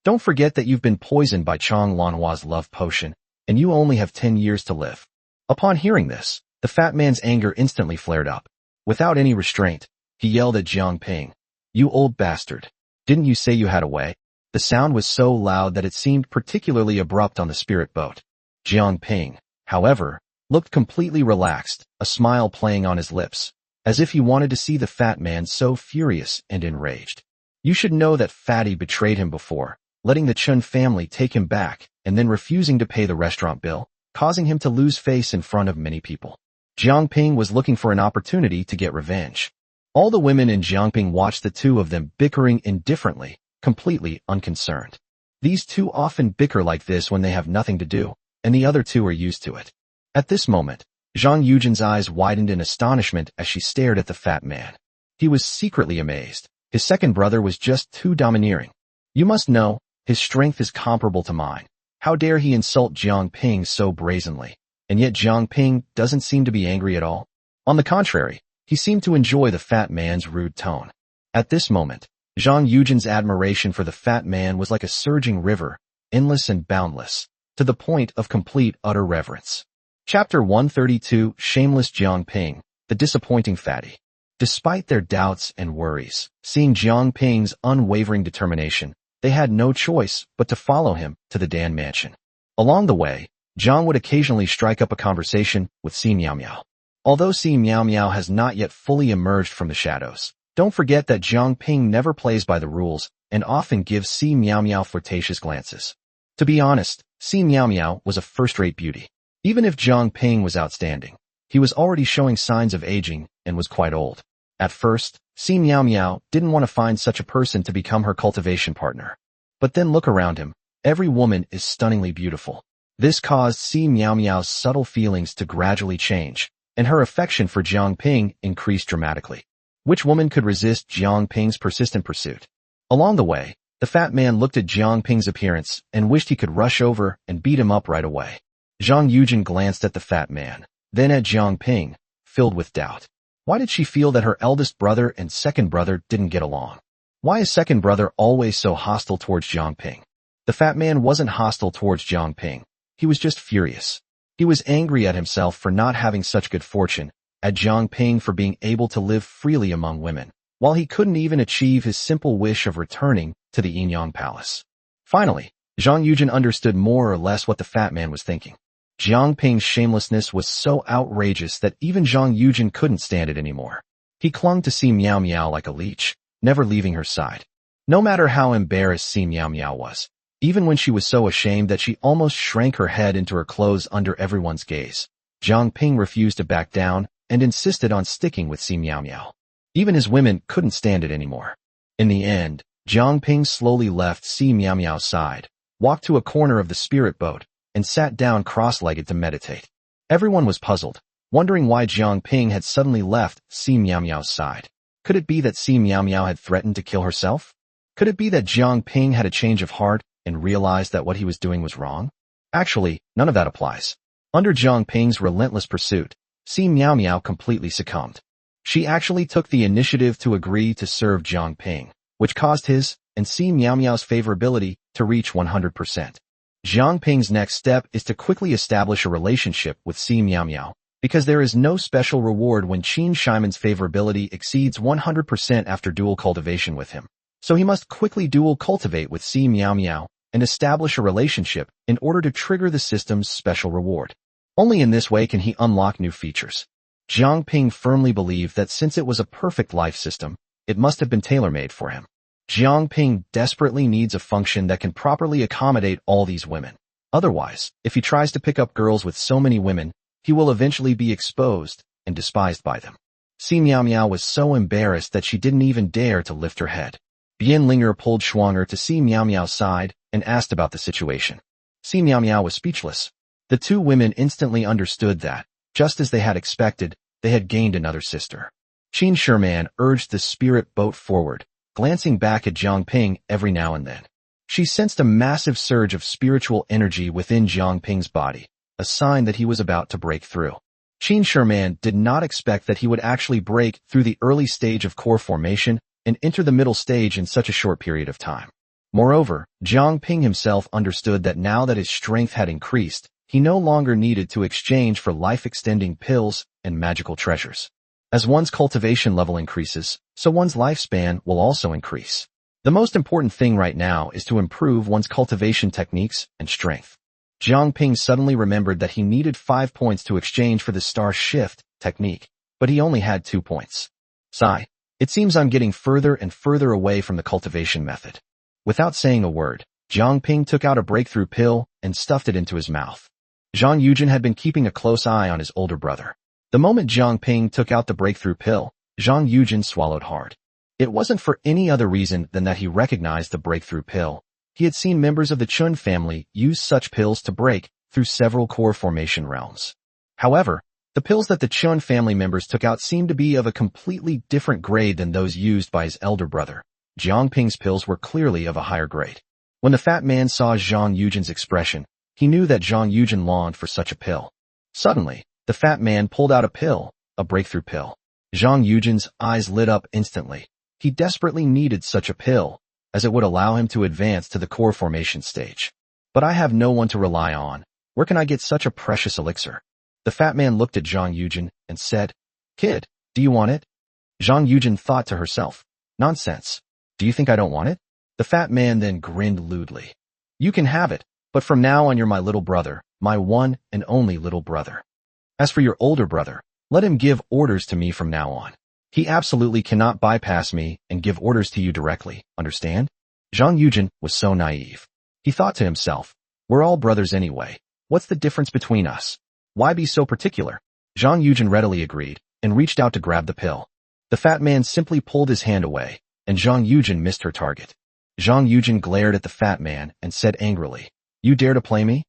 Don't forget that you've been poisoned by Chong Lanhua's love potion, and you only have 10 years to live. Upon hearing this, the fat man's anger instantly flared up. Without any restraint, he yelled at Jiang Ping, You old bastard. Didn't you say you had a way? The sound was so loud that it seemed particularly abrupt on the spirit boat. Jiang Ping, however, looked completely relaxed, a smile playing on his lips, as if he wanted to see the fat man so furious and enraged. You should know that Fatty betrayed him before, letting the Chun family take him back and then refusing to pay the restaurant bill, causing him to lose face in front of many people. Jiangping was looking for an opportunity to get revenge. All the women in Jiangping watched the two of them bickering indifferently, completely unconcerned. These two often bicker like this when they have nothing to do, and the other two are used to it. At this moment, Zhang Yujin's eyes widened in astonishment as she stared at the fat man. He was secretly amazed. His second brother was just too domineering. You must know, his strength is comparable to mine. How dare he insult Jiang Ping so brazenly? And yet Jiang Ping doesn't seem to be angry at all. On the contrary, he seemed to enjoy the fat man's rude tone. At this moment, Zhang Yujin's admiration for the fat man was like a surging river, endless and boundless, to the point of complete utter reverence. Chapter 132, Shameless Jiang Ping, the Disappointing Fatty. Despite their doubts and worries, seeing Jiang Ping's unwavering determination, they had no choice but to follow him to the Dan mansion. Along the way, Jiang would occasionally strike up a conversation with Si Miao Miao. Although Si Miao Miao has not yet fully emerged from the shadows, don't forget that Jiang Ping never plays by the rules and often gives Si Miao Miao flirtatious glances. To be honest, Si Miao Miao was a first-rate beauty. Even if Jiang Ping was outstanding, he was already showing signs of aging and was quite old. At first, Si Miao Miao didn't want to find such a person to become her cultivation partner. But then look around him. Every woman is stunningly beautiful. This caused Si Miao Miao's subtle feelings to gradually change, and her affection for Jiang Ping increased dramatically. Which woman could resist Jiang Ping's persistent pursuit? Along the way, the fat man looked at Jiang Ping's appearance and wished he could rush over and beat him up right away. Zhang Yujin glanced at the fat man, then at Jiang Ping, filled with doubt. Why did she feel that her eldest brother and second brother didn't get along? Why is second brother always so hostile towards Jiang Ping? The fat man wasn't hostile towards Jiang Ping. He was just furious. He was angry at himself for not having such good fortune, at Jiang Ping for being able to live freely among women, while he couldn't even achieve his simple wish of returning to the Yinyang Palace. Finally, Zhang Yujin understood more or less what the fat man was thinking. Jiang Ping's shamelessness was so outrageous that even Zhang Yujin couldn't stand it anymore. He clung to Si Miao Miao like a leech, never leaving her side. No matter how embarrassed Si Miao Miao was, even when she was so ashamed that she almost shrank her head into her clothes under everyone's gaze, Jiang Ping refused to back down and insisted on sticking with Si Miao Miao. Even his women couldn't stand it anymore. In the end, Jiang Ping slowly left Si Miao Miao's side, walked to a corner of the spirit boat, and sat down cross-legged to meditate. Everyone was puzzled, wondering why Jiang Ping had suddenly left Si Miao Miao's side. Could it be that Si Miao Miao had threatened to kill herself? Could it be that Jiang Ping had a change of heart and realized that what he was doing was wrong? Actually, none of that applies. Under Jiang Ping's relentless pursuit, Si Miao Miao completely succumbed. She actually took the initiative to agree to serve Jiang Ping, which caused his and Si Miao Miao's favorability to reach 100%. Jiang Ping's next step is to quickly establish a relationship with Si Miao Miao, because there is no special reward when Qin Shimon's favorability exceeds 100% after dual cultivation with him. So he must quickly dual cultivate with Si Miao Miao and establish a relationship in order to trigger the system's special reward. Only in this way can he unlock new features. Jiang Ping firmly believed that since it was a perfect life system, it must have been tailor-made for him. Jiang Ping desperately needs a function that can properly accommodate all these women. Otherwise, if he tries to pick up girls with so many women, he will eventually be exposed and despised by them. Si Miao Miao was so embarrassed that she didn't even dare to lift her head. Bian Linger pulled Shuanger to Si Miao Miao's side and asked about the situation. Si Miao Miao was speechless. The two women instantly understood that, just as they had expected, they had gained another sister. Qin Sherman urged the spirit boat forward, glancing back at Jiang Ping every now and then. She sensed a massive surge of spiritual energy within Jiang Ping's body, a sign that he was about to break through. Qin Sherman did not expect that he would actually break through the early stage of core formation and enter the middle stage in such a short period of time. Moreover, Jiang Ping himself understood that now that his strength had increased, he no longer needed to exchange for life-extending pills and magical treasures. As one's cultivation level increases, so one's lifespan will also increase. The most important thing right now is to improve one's cultivation techniques and strength. Jiang Ping suddenly remembered that he needed 5 points to exchange for the star shift technique, but he only had 2 points. Sigh. It seems I'm getting further and further away from the cultivation method. Without saying a word, Jiang Ping took out a breakthrough pill and stuffed it into his mouth. Zhang Yujin had been keeping a close eye on his older brother. The moment Jiang Ping took out the breakthrough pill, Zhang Yujin swallowed hard. It wasn't for any other reason than that he recognized the breakthrough pill. He had seen members of the Chun family use such pills to break through several core formation realms. However, the pills that the Chun family members took out seemed to be of a completely different grade than those used by his elder brother. Jiang Ping's pills were clearly of a higher grade. When the fat man saw Zhang Yujin's expression, he knew that Zhang Yujin longed for such a pill. Suddenly, the fat man pulled out a pill, a breakthrough pill. Zhang Yujin's eyes lit up instantly. He desperately needed such a pill, as it would allow him to advance to the core formation stage. But I have no one to rely on. Where can I get such a precious elixir? The fat man looked at Zhang Yujin and said, "Kid, do you want it?" Zhang Yujin thought to herself, "Nonsense. Do you think I don't want it?" The fat man then grinned lewdly. "You can have it, but from now on you're my little brother, my one and only little brother. As for your older brother, let him give orders to me from now on. He absolutely cannot bypass me and give orders to you directly, understand?" Zhang Yujin was so naive. He thought to himself, "We're all brothers anyway. What's the difference between us? Why be so particular?" Zhang Yujin readily agreed and reached out to grab the pill. The fat man simply pulled his hand away, and Zhang Yujin missed her target. Zhang Yujin glared at the fat man and said angrily, "You dare to play me?"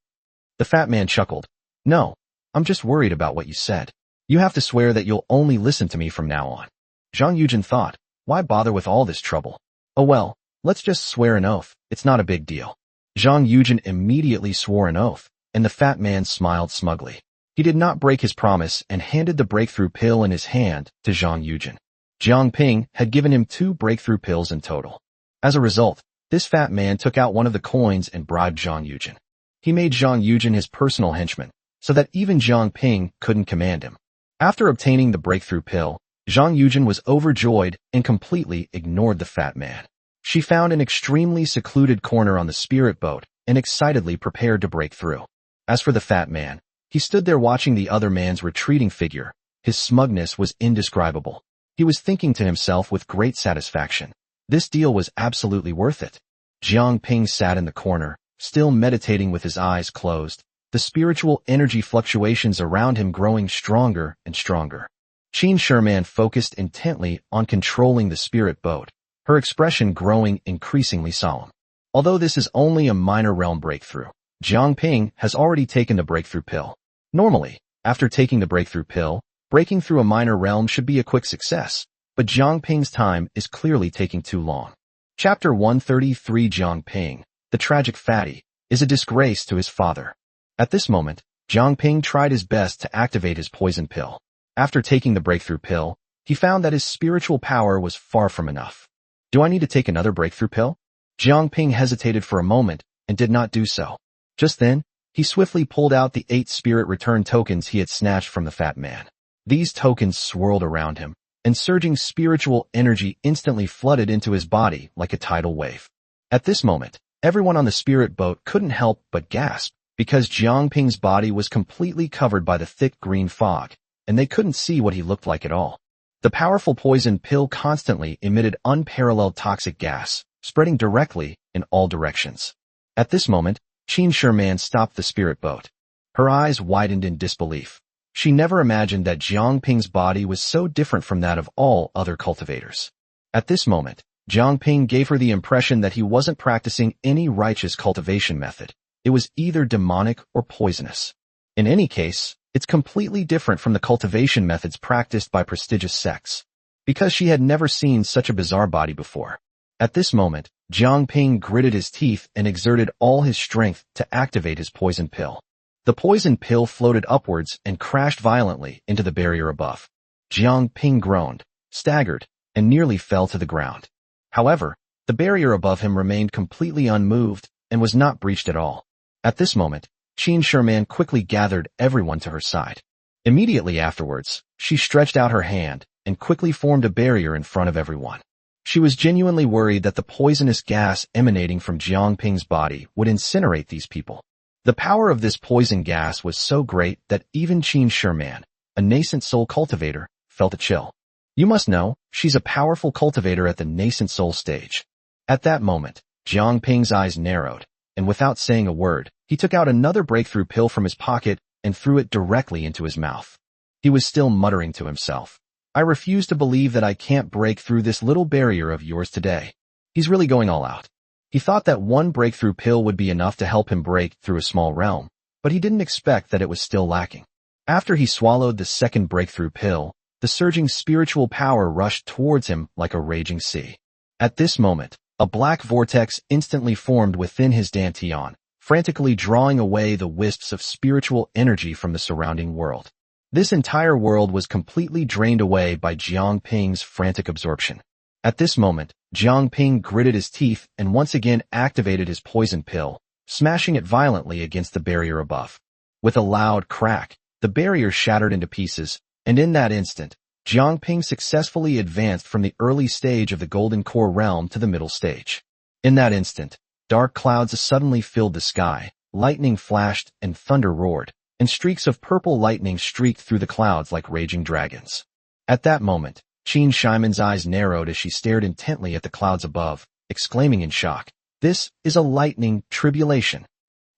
The fat man chuckled. "No, I'm just worried about what you said. You have to swear that you'll only listen to me from now on." Zhang Yujin thought, why bother with all this trouble? Oh well, let's just swear an oath, it's not a big deal. Zhang Yujin immediately swore an oath, and the fat man smiled smugly. He did not break his promise and handed the breakthrough pill in his hand to Zhang Yujin. Jiang Ping had given him 2 breakthrough pills in total. As a result, this fat man took out one of the coins and bribed Zhang Yujin. He made Zhang Yujin his personal henchman, so that even Jiang Ping couldn't command him. After obtaining the breakthrough pill, Zhang Yujin was overjoyed and completely ignored the fat man. She found an extremely secluded corner on the spirit boat and excitedly prepared to break through. As for the fat man, he stood there watching the other man's retreating figure. His smugness was indescribable. He was thinking to himself with great satisfaction, this deal was absolutely worth it. Jiang Ping sat in the corner, still meditating with his eyes closed, the spiritual energy fluctuations around him growing stronger and stronger. Qin Sherman focused intently on controlling the spirit boat, her expression growing increasingly solemn. Although this is only a minor realm breakthrough, Jiang Ping has already taken the breakthrough pill. Normally, after taking the breakthrough pill, breaking through a minor realm should be a quick success, but Jiang Ping's time is clearly taking too long. Chapter 133 Jiang Ping, the tragic fatty, is a disgrace to his father. At this moment, Jiang Ping tried his best to activate his poison pill. After taking the breakthrough pill, he found that his spiritual power was far from enough. Do I need to take another breakthrough pill? Jiang Ping hesitated for a moment and did not do so. Just then, he swiftly pulled out the 8 spirit return tokens he had snatched from the fat man. These tokens swirled around him, and surging spiritual energy instantly flooded into his body like a tidal wave. At this moment, everyone on the spirit boat couldn't help but gasp, because Jiang Ping's body was completely covered by the thick green fog, and they couldn't see what he looked like at all. The powerful poison pill constantly emitted unparalleled toxic gas, spreading directly in all directions. At this moment, Qin Sherman stopped the spirit boat. Her eyes widened in disbelief. She never imagined that Jiang Ping's body was so different from that of all other cultivators. At this moment, Jiang Ping gave her the impression that he wasn't practicing any righteous cultivation method. It was either demonic or poisonous. In any case, it's completely different from the cultivation methods practiced by prestigious sects, because she had never seen such a bizarre body before. At this moment, Jiang Ping gritted his teeth and exerted all his strength to activate his poison pill. The poison pill floated upwards and crashed violently into the barrier above. Jiang Ping groaned, staggered, and nearly fell to the ground. However, the barrier above him remained completely unmoved and was not breached at all. At this moment, Qin Sherman quickly gathered everyone to her side. Immediately afterwards, she stretched out her hand and quickly formed a barrier in front of everyone. She was genuinely worried that the poisonous gas emanating from Jiang Ping's body would incinerate these people. The power of this poison gas was so great that even Qin Sherman, a nascent soul cultivator, felt a chill. You must know, she's a powerful cultivator at the nascent soul stage. At that moment, Jiang Ping's eyes narrowed, and without saying a word, he took out another breakthrough pill from his pocket and threw it directly into his mouth. He was still muttering to himself. I refuse to believe that I can't break through this little barrier of yours today. He's really going all out. He thought that one breakthrough pill would be enough to help him break through a small realm, but he didn't expect that it was still lacking. After he swallowed the second breakthrough pill, the surging spiritual power rushed towards him like a raging sea. At this moment, a black vortex instantly formed within his dantian, frantically drawing away the wisps of spiritual energy from the surrounding world. This entire world was completely drained away by Jiang Ping's frantic absorption. At this moment, Jiang Ping gritted his teeth and once again activated his poison pill, smashing it violently against the barrier above. With a loud crack, the barrier shattered into pieces, and in that instant, Jiang Ping successfully advanced from the early stage of the Golden Core realm to the middle stage. In that instant, dark clouds suddenly filled the sky, lightning flashed and thunder roared, and streaks of purple lightning streaked through the clouds like raging dragons. At that moment, Qin Shimon's eyes narrowed as she stared intently at the clouds above, exclaiming in shock, "This is a lightning tribulation."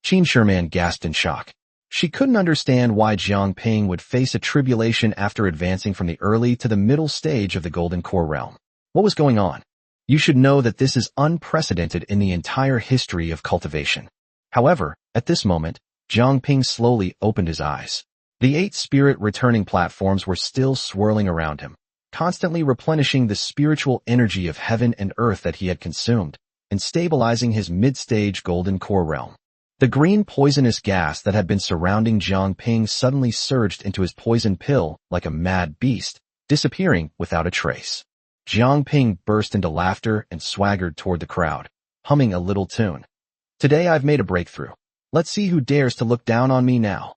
Qin Sherman gasped in shock. She couldn't understand why Jiang Ping would face a tribulation after advancing from the early to the middle stage of the Golden Core realm. What was going on? You should know that this is unprecedented in the entire history of cultivation. However, at this moment, Jiang Ping slowly opened his eyes. The 8 spirit returning platforms were still swirling around him, constantly replenishing the spiritual energy of heaven and earth that he had consumed, and stabilizing his mid-stage Golden Core realm. The green poisonous gas that had been surrounding Jiang Ping suddenly surged into his poison pill like a mad beast, disappearing without a trace. Jiang Ping burst into laughter and swaggered toward the crowd, humming a little tune. Today I've made a breakthrough. Let's see who dares to look down on me now.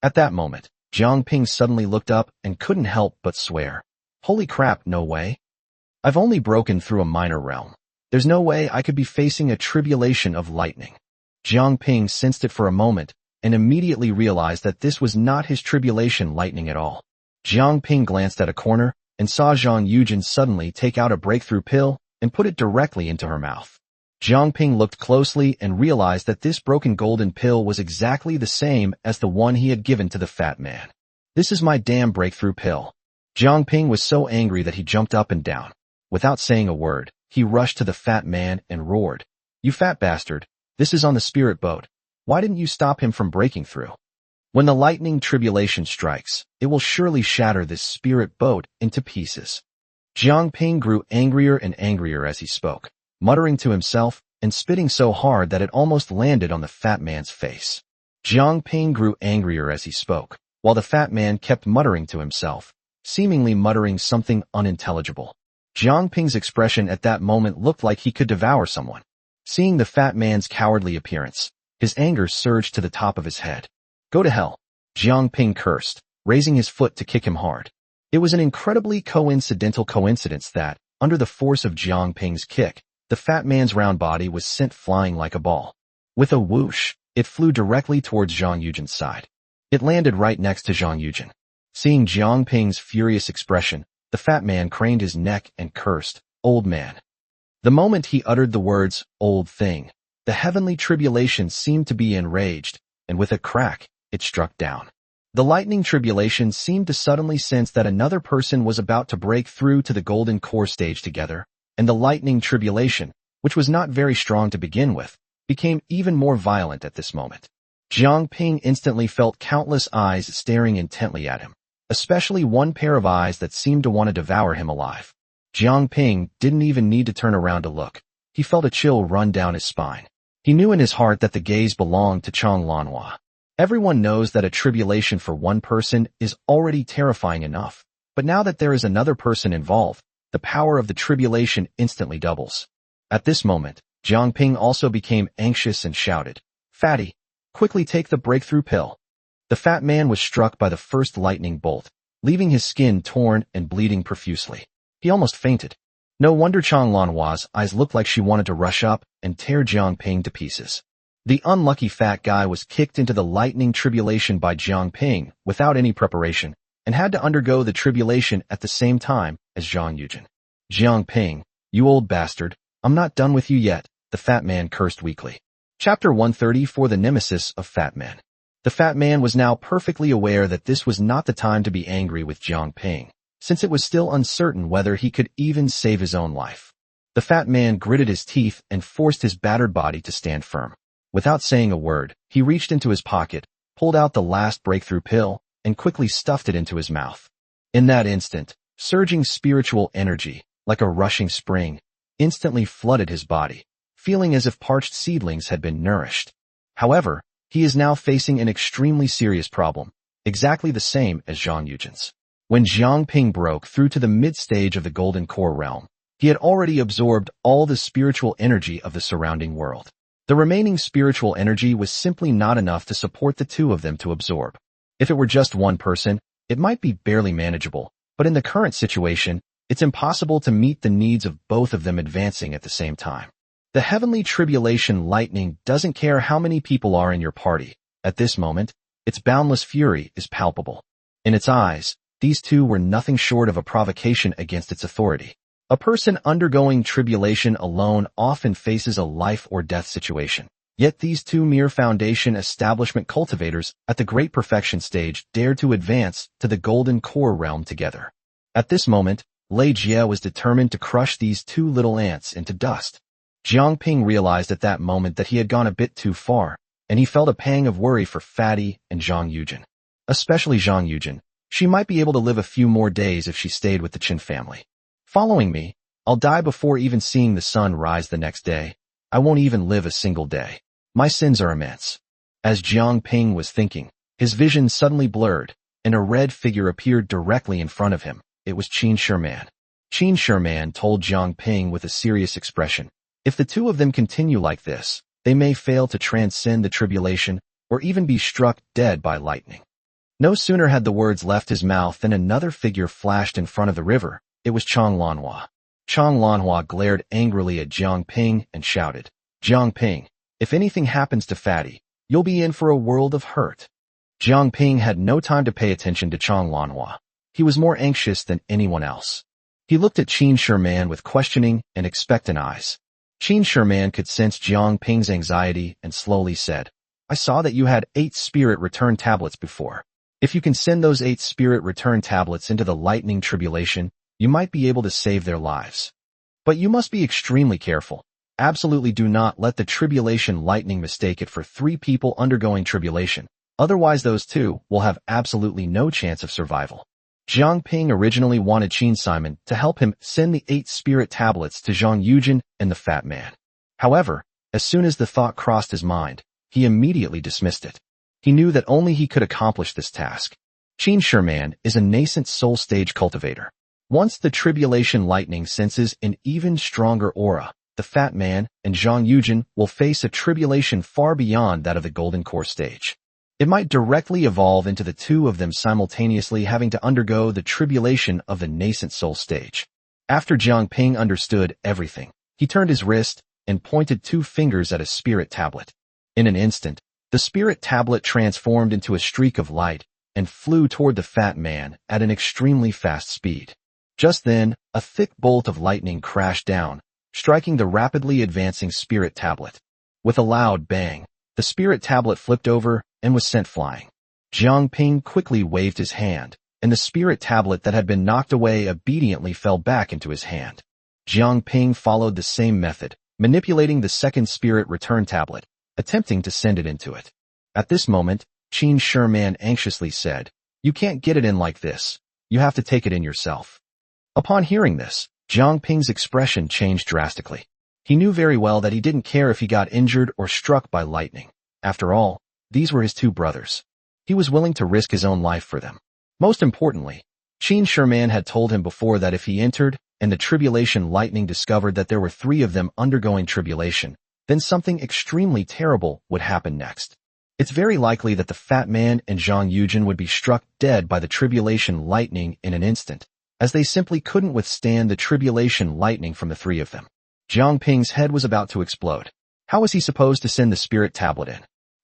At that moment, Jiang Ping suddenly looked up and couldn't help but swear. Holy crap, no way. I've only broken through a minor realm. There's no way I could be facing a tribulation of lightning. Jiang Ping sensed it for a moment and immediately realized that this was not his tribulation lightning at all. Jiang Ping glanced at a corner and saw Zhang Yujin suddenly take out a breakthrough pill and put it directly into her mouth. Jiang Ping looked closely and realized that this broken golden pill was exactly the same as the one he had given to the fat man. This is my damn breakthrough pill. Jiang Ping was so angry that he jumped up and down. Without saying a word, he rushed to the fat man and roared, "You fat bastard, this is on the spirit boat. Why didn't you stop him from breaking through? When the lightning tribulation strikes, it will surely shatter this spirit boat into pieces." Jiang Ping grew angrier and angrier as he spoke, muttering to himself and spitting so hard that it almost landed on the fat man's face. Jiang Ping grew angrier as he spoke, while the fat man kept muttering to himself, seemingly muttering something unintelligible. Jiang Ping's expression at that moment looked like he could devour someone. Seeing the fat man's cowardly appearance, his anger surged to the top of his head. "Go to hell," Jiang Ping cursed, raising his foot to kick him hard. It was an incredibly coincidental coincidence that, under the force of Jiang Ping's kick, the fat man's round body was sent flying like a ball. With a whoosh, it flew directly towards Zhang Yujin's side. It landed right next to Zhang Yujin. Seeing Jiang Ping's furious expression, the fat man craned his neck and cursed, "Old man." The moment he uttered the words, "old thing," the heavenly tribulation seemed to be enraged, and with a crack, it struck down. The lightning tribulation seemed to suddenly sense that another person was about to break through to the Golden Core stage together, and the lightning tribulation, which was not very strong to begin with, became even more violent at this moment. Jiang Ping instantly felt countless eyes staring intently at him, especially one pair of eyes that seemed to want to devour him alive. Jiang Ping didn't even need to turn around to look. He felt a chill run down his spine. He knew in his heart that the gaze belonged to Chang Lanhua. Everyone knows that a tribulation for one person is already terrifying enough, but now that there is another person involved, the power of the tribulation instantly doubles. At this moment, Jiang Ping also became anxious and shouted, "Fatty, quickly take the breakthrough pill." The fat man was struck by the first lightning bolt, leaving his skin torn and bleeding profusely. He almost fainted. No wonder Chang Lanhua's eyes looked like she wanted to rush up and tear Jiang Ping to pieces. The unlucky fat guy was kicked into the lightning tribulation by Jiang Ping without any preparation and had to undergo the tribulation at the same time as Zhang Yujin. Jiang Ping, you old bastard, I'm not done with you yet, the fat man cursed weakly. Chapter 130 for the nemesis of fat men. The fat man was now perfectly aware that this was not the time to be angry with Jiang Ping, since it was still uncertain whether he could even save his own life. The fat man gritted his teeth and forced his battered body to stand firm. Without saying a word, he reached into his pocket, pulled out the last breakthrough pill, and quickly stuffed it into his mouth. In that instant, surging spiritual energy, like a rushing spring, instantly flooded his body, feeling as if parched seedlings had been nourished. However, he is now facing an extremely serious problem, exactly the same as Zhang Yujin's. When Jiang Ping broke through to the mid-stage of the Golden Core realm, he had already absorbed all the spiritual energy of the surrounding world. The remaining spiritual energy was simply not enough to support the two of them to absorb. If it were just one person, it might be barely manageable, but in the current situation, it's impossible to meet the needs of both of them advancing at the same time. The heavenly tribulation lightning doesn't care how many people are in your party. At this moment, its boundless fury is palpable. In its eyes, these two were nothing short of a provocation against its authority. A person undergoing tribulation alone often faces a life or death situation. Yet these two mere foundation establishment cultivators at the great perfection stage dared to advance to the golden core realm together. At this moment, Lei Jie was determined to crush these two little ants into dust. Jiang Ping realized at that moment that he had gone a bit too far, and he felt a pang of worry for Fatty and Zhang Yujin. Especially Zhang Yujin. She might be able to live a few more days if she stayed with the Qin family. Following me, I'll die before even seeing the sun rise the next day. I won't even live a single day. My sins are immense. As Jiang Ping was thinking, his vision suddenly blurred, and a red figure appeared directly in front of him. It was Qin Shiman. Qin Shiman told Jiang Ping with a serious expression, if the two of them continue like this, they may fail to transcend the tribulation or even be struck dead by lightning. No sooner had the words left his mouth than another figure flashed in front of the river. It was Chang Lanhua. Chang Lanhua glared angrily at Jiang Ping and shouted, Jiang Ping, if anything happens to Fatty, you'll be in for a world of hurt. Jiang Ping had no time to pay attention to Chang Lanhua. He was more anxious than anyone else. He looked at Qin Shiman with questioning and expectant eyes. Qin Shiman could sense Jiang Ping's anxiety and slowly said, I saw that you had 8 spirit return tablets before. If you can send those 8 spirit return tablets into the lightning tribulation, you might be able to save their lives. But you must be extremely careful. Absolutely do not let the tribulation lightning mistake it for 3 people undergoing tribulation. Otherwise those 2 will have absolutely no chance of survival. Jiang Ping originally wanted Qin Simon to help him send the 8 spirit tablets to Zhang Yujin and the fat man. However, as soon as the thought crossed his mind, he immediately dismissed it. He knew that only he could accomplish this task. Qin Shiman is a nascent soul stage cultivator. Once the tribulation lightning senses an even stronger aura, the fat man and Zhang Yujin will face a tribulation far beyond that of the golden core stage. It might directly evolve into the two of them simultaneously having to undergo the tribulation of the nascent soul stage. After Jiang Ping understood everything, he turned his wrist and pointed 2 fingers at a spirit tablet. In an instant, the spirit tablet transformed into a streak of light and flew toward the fat man at an extremely fast speed. Just then, a thick bolt of lightning crashed down, striking the rapidly advancing spirit tablet. With a loud bang, the spirit tablet flipped over and was sent flying. Jiang Ping quickly waved his hand, and the spirit tablet that had been knocked away obediently fell back into his hand. Jiang Ping followed the same method, manipulating the second spirit return tablet, attempting to send it into it. At this moment, Qin Shiman anxiously said, You can't get it in like this. You have to take it in yourself. Upon hearing this, Jiang Ping's expression changed drastically. He knew very well that he didn't care if he got injured or struck by lightning. After all, these were his 2 brothers. He was willing to risk his own life for them. Most importantly, Qin Shiman had told him before that if he entered and the tribulation lightning discovered that there were 3 of them undergoing tribulation, then something extremely terrible would happen next. It's very likely that the fat man and Zhang Yujin would be struck dead by the tribulation lightning in an instant, as they simply couldn't withstand the tribulation lightning from the 3 of them. Jiang Ping's head was about to explode. How was he supposed to send the spirit tablet in?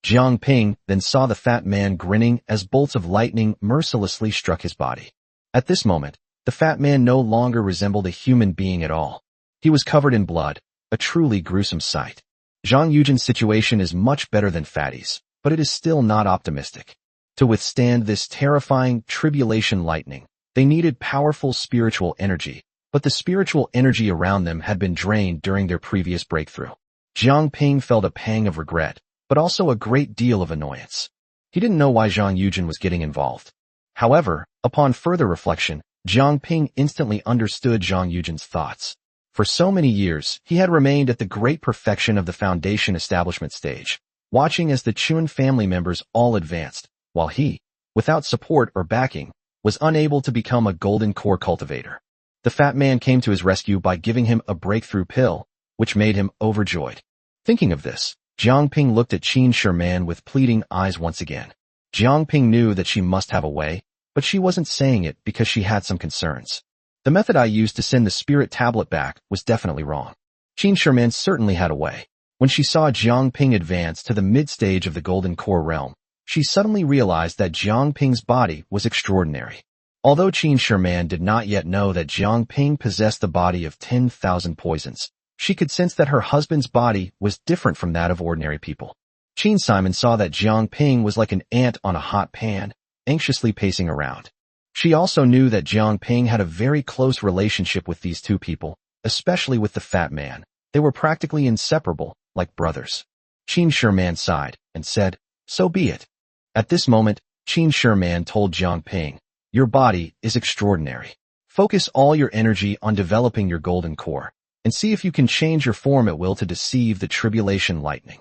Jiang Ping then saw the fat man grinning as bolts of lightning mercilessly struck his body. At this moment, the fat man no longer resembled a human being at all. He was covered in blood, a truly gruesome sight. Zhang Yujin's situation is much better than Fatty's, but it is still not optimistic. To withstand this terrifying tribulation lightning, they needed powerful spiritual energy, but the spiritual energy around them had been drained during their previous breakthrough. Jiang Ping felt a pang of regret, but also a great deal of annoyance. He didn't know why Zhang Yujin was getting involved. However, upon further reflection, Jiang Ping instantly understood Zhang Yujin's thoughts. For so many years, he had remained at the great perfection of the foundation establishment stage, watching as the Chun family members all advanced, while he, without support or backing, was unable to become a golden core cultivator. The fat man came to his rescue by giving him a breakthrough pill, which made him overjoyed. Thinking of this, Jiang Ping looked at Qin Sherman with pleading eyes once again. Jiang Ping knew that she must have a way, but she wasn't saying it because she had some concerns. The method I used to send the spirit tablet back was definitely wrong. Qin Sherman certainly had a way. When she saw Jiang Ping advance to the mid-stage of the golden core realm, she suddenly realized that Jiang Ping's body was extraordinary. Although Qin Sherman did not yet know that Jiang Ping possessed the body of 10,000 poisons, she could sense that her husband's body was different from that of ordinary people. Qin Simon saw that Jiang Ping was like an ant on a hot pan, anxiously pacing around. She also knew that Jiang Ping had a very close relationship with these two people, especially with the fat man. They were practically inseparable, like brothers. Qin Sherman sighed and said, "So be it." At this moment, Qin Sherman told Jiang Ping, "Your body is extraordinary. Focus all your energy on developing your golden core, and see if you can change your form at will to deceive the tribulation lightning."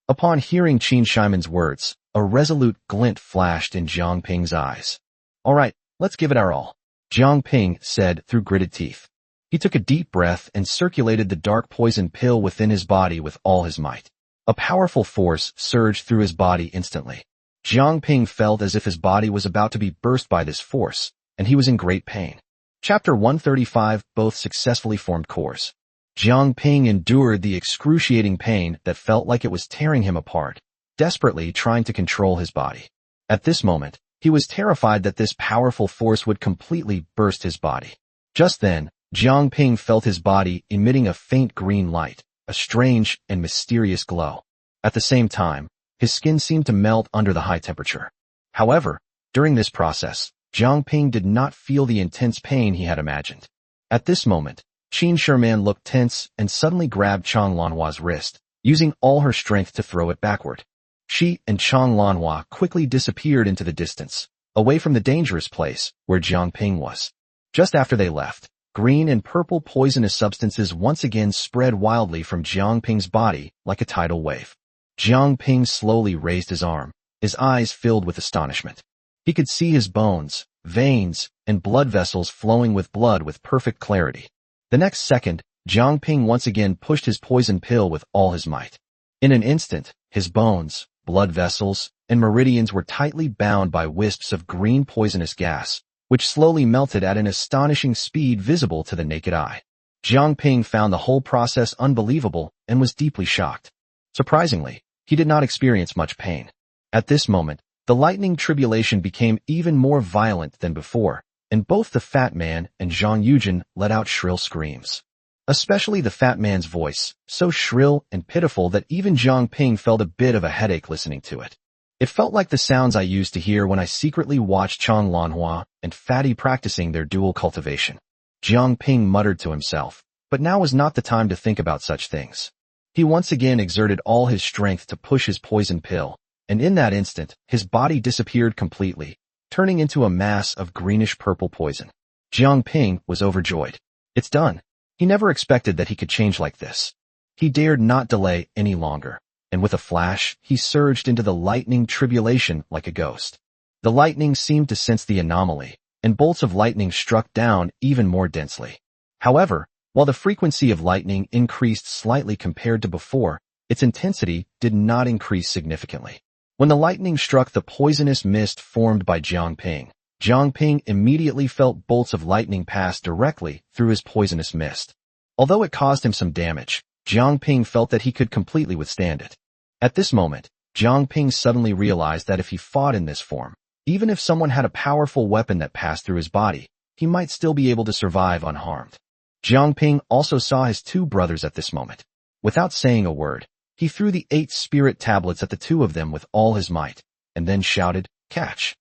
Upon hearing Qin Shimon's words, a resolute glint flashed in Jiang Ping's eyes. "All right, let's give it our all," Jiang Ping said through gritted teeth. He took a deep breath and circulated the dark poison pill within his body with all his might. A powerful force surged through his body instantly. Jiang Ping felt as if his body was about to be burst by this force, and he was in great pain. Chapter 135, Both Successfully Formed Cores. Jiang Ping endured the excruciating pain that felt like it was tearing him apart, desperately trying to control his body. At this moment, he was terrified that this powerful force would completely burst his body. Just then, Jiang Ping felt his body emitting a faint green light, a strange and mysterious glow. At the same time, his skin seemed to melt under the high temperature. However, during this process, Jiang Ping did not feel the intense pain he had imagined. At this moment, Qin Sherman looked tense and suddenly grabbed Chang Lanhua's wrist, using all her strength to throw it backward. She and Chang Lanhua quickly disappeared into the distance, away from the dangerous place where Jiang Ping was. Just after they left, green and purple poisonous substances once again spread wildly from Jiang Ping's body like a tidal wave. Jiang Ping slowly raised his arm, his eyes filled with astonishment. He could see his bones, veins, and blood vessels flowing with blood with perfect clarity. The next second, Jiang Ping once again pushed his poison pill with all his might. In an instant, his bones, blood vessels, and meridians were tightly bound by wisps of green poisonous gas, which slowly melted at an astonishing speed visible to the naked eye. Jiang Ping found the whole process unbelievable and was deeply shocked. Surprisingly, he did not experience much pain. At this moment, the lightning tribulation became even more violent than before, and both the fat man and Zhang Yujin let out shrill screams. Especially the fat man's voice, so shrill and pitiful that even Jiang Ping felt a bit of a headache listening to it. It felt like the sounds I used to hear when I secretly watched Chang Lanhua and Fatty practicing their dual cultivation. Jiang Ping muttered to himself, but now was not the time to think about such things. He once again exerted all his strength to push his poison pill, and in that instant, his body disappeared completely, turning into a mass of greenish-purple poison. Jiang Ping was overjoyed. It's done. He never expected that he could change like this. He dared not delay any longer, and with a flash, he surged into the lightning tribulation like a ghost. The lightning seemed to sense the anomaly, and bolts of lightning struck down even more densely. However, while the frequency of lightning increased slightly compared to before, its intensity did not increase significantly. When the lightning struck the poisonous mist formed by Jiang Ping immediately felt bolts of lightning pass directly through his poisonous mist. Although it caused him some damage, Jiang Ping felt that he could completely withstand it. At this moment, Jiang Ping suddenly realized that if he fought in this form, even if someone had a powerful weapon that passed through his body, he might still be able to survive unharmed. Jiang Ping also saw his two brothers at this moment. Without saying a word, he threw the 8 spirit tablets at the two of them with all his might, and then shouted, "Catch!"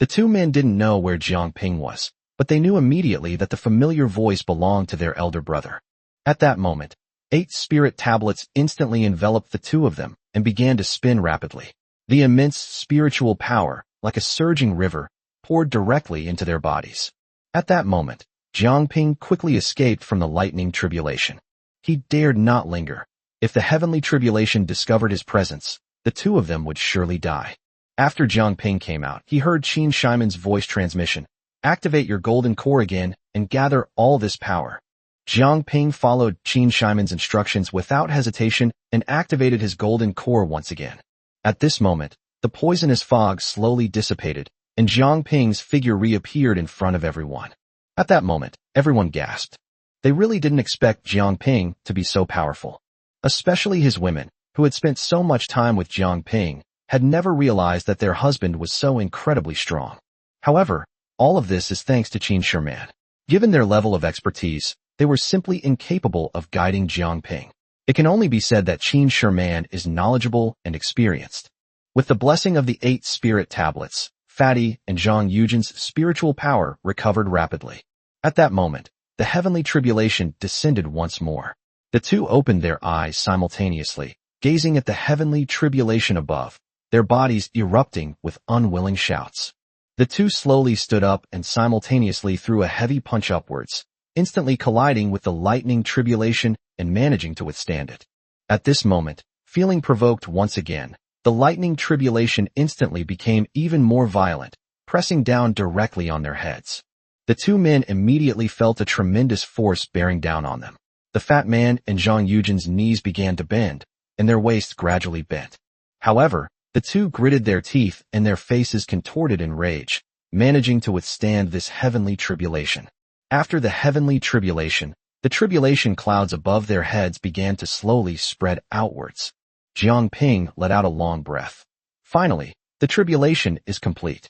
The two men didn't know where Jiang Ping was, but they knew immediately that the familiar voice belonged to their elder brother. At that moment, 8 spirit tablets instantly enveloped the two of them and began to spin rapidly. The immense spiritual power, like a surging river, poured directly into their bodies. At that moment, Jiang Ping quickly escaped from the lightning tribulation. He dared not linger. If the heavenly tribulation discovered his presence, the two of them would surely die. After Jiang Ping came out, he heard Qin Shimon's voice transmission, "Activate your golden core again and gather all this power." Jiang Ping followed Qin Shimon's instructions without hesitation and activated his golden core once again. At this moment, the poisonous fog slowly dissipated, and Jiang Ping's figure reappeared in front of everyone. At that moment, everyone gasped. They really didn't expect Jiang Ping to be so powerful. Especially his women, who had spent so much time with Jiang Ping, had never realized that their husband was so incredibly strong. However, all of this is thanks to Qin Shiman. Given their level of expertise, they were simply incapable of guiding Jiang Ping. It can only be said that Qin Shiman is knowledgeable and experienced. With the blessing of the 8 spirit tablets, Fatty and Zhang Yujin's spiritual power recovered rapidly. At that moment, the heavenly tribulation descended once more. The two opened their eyes simultaneously, gazing at the heavenly tribulation above, their bodies erupting with unwilling shouts. The two slowly stood up and simultaneously threw a heavy punch upwards, instantly colliding with the lightning tribulation and managing to withstand it. At this moment, feeling provoked once again, the lightning tribulation instantly became even more violent, pressing down directly on their heads. The two men immediately felt a tremendous force bearing down on them. The fat man and Zhang Yujin's knees began to bend, and their waists gradually bent. However, the two gritted their teeth and their faces contorted in rage, managing to withstand this heavenly tribulation. After the heavenly tribulation, the tribulation clouds above their heads began to slowly spread outwards. Jiang Ping let out a long breath. Finally, the tribulation is complete.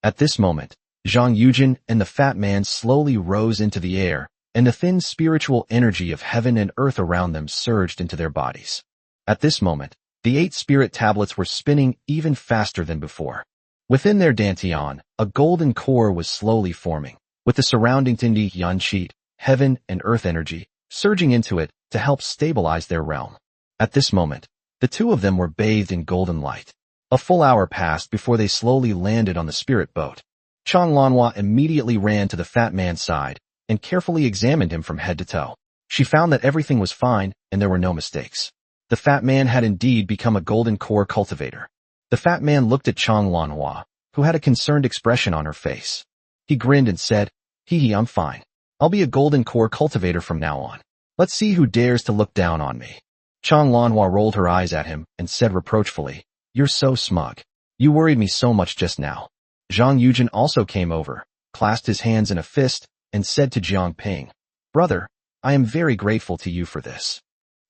At this moment, Zhang Yujin and the fat man slowly rose into the air, and the thin spiritual energy of heaven and earth around them surged into their bodies. At this moment, the 8 spirit tablets were spinning even faster than before. Within their dantian, a golden core was slowly forming, with the surrounding Tindi Yan Qi, heaven and earth energy, surging into it to help stabilize their realm. At this moment, the two of them were bathed in golden light. A full hour passed before they slowly landed on the spirit boat. Chang Lanhua immediately ran to the fat man's side and carefully examined him from head to toe. She found that everything was fine and there were no mistakes. The fat man had indeed become a golden core cultivator. The fat man looked at Chang Lanhua, who had a concerned expression on her face. He grinned and said, "Hee, I'm fine. I'll be a golden core cultivator from now on. Let's see who dares to look down on me." Chang Lanhua rolled her eyes at him and said reproachfully, "You're so smug. You worried me so much just now." Zhang Yujin also came over, clasped his hands in a fist, and said to Jiang Ping, "Brother, I am very grateful to you for this."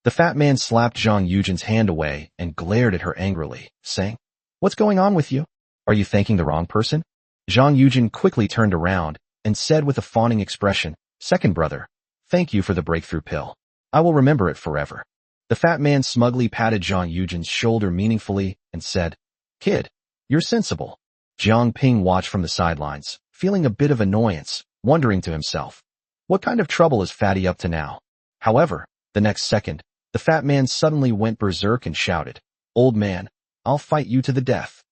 The fat man slapped Zhang Yujin's hand away and glared at her angrily, saying, "What's going on with you? Are you thanking the wrong person?" Zhang Yujin quickly turned around and said with a fawning expression, "Second brother, thank you for the breakthrough pill. I will remember it forever." The fat man smugly patted Zhang Yujin's shoulder meaningfully and said, "Kid, you're sensible." Jiang Ping watched from the sidelines, feeling a bit of annoyance, wondering to himself, what kind of trouble is Fatty up to now? However, the next second, the fat man suddenly went berserk and shouted, "Old man, I'll fight you to the death."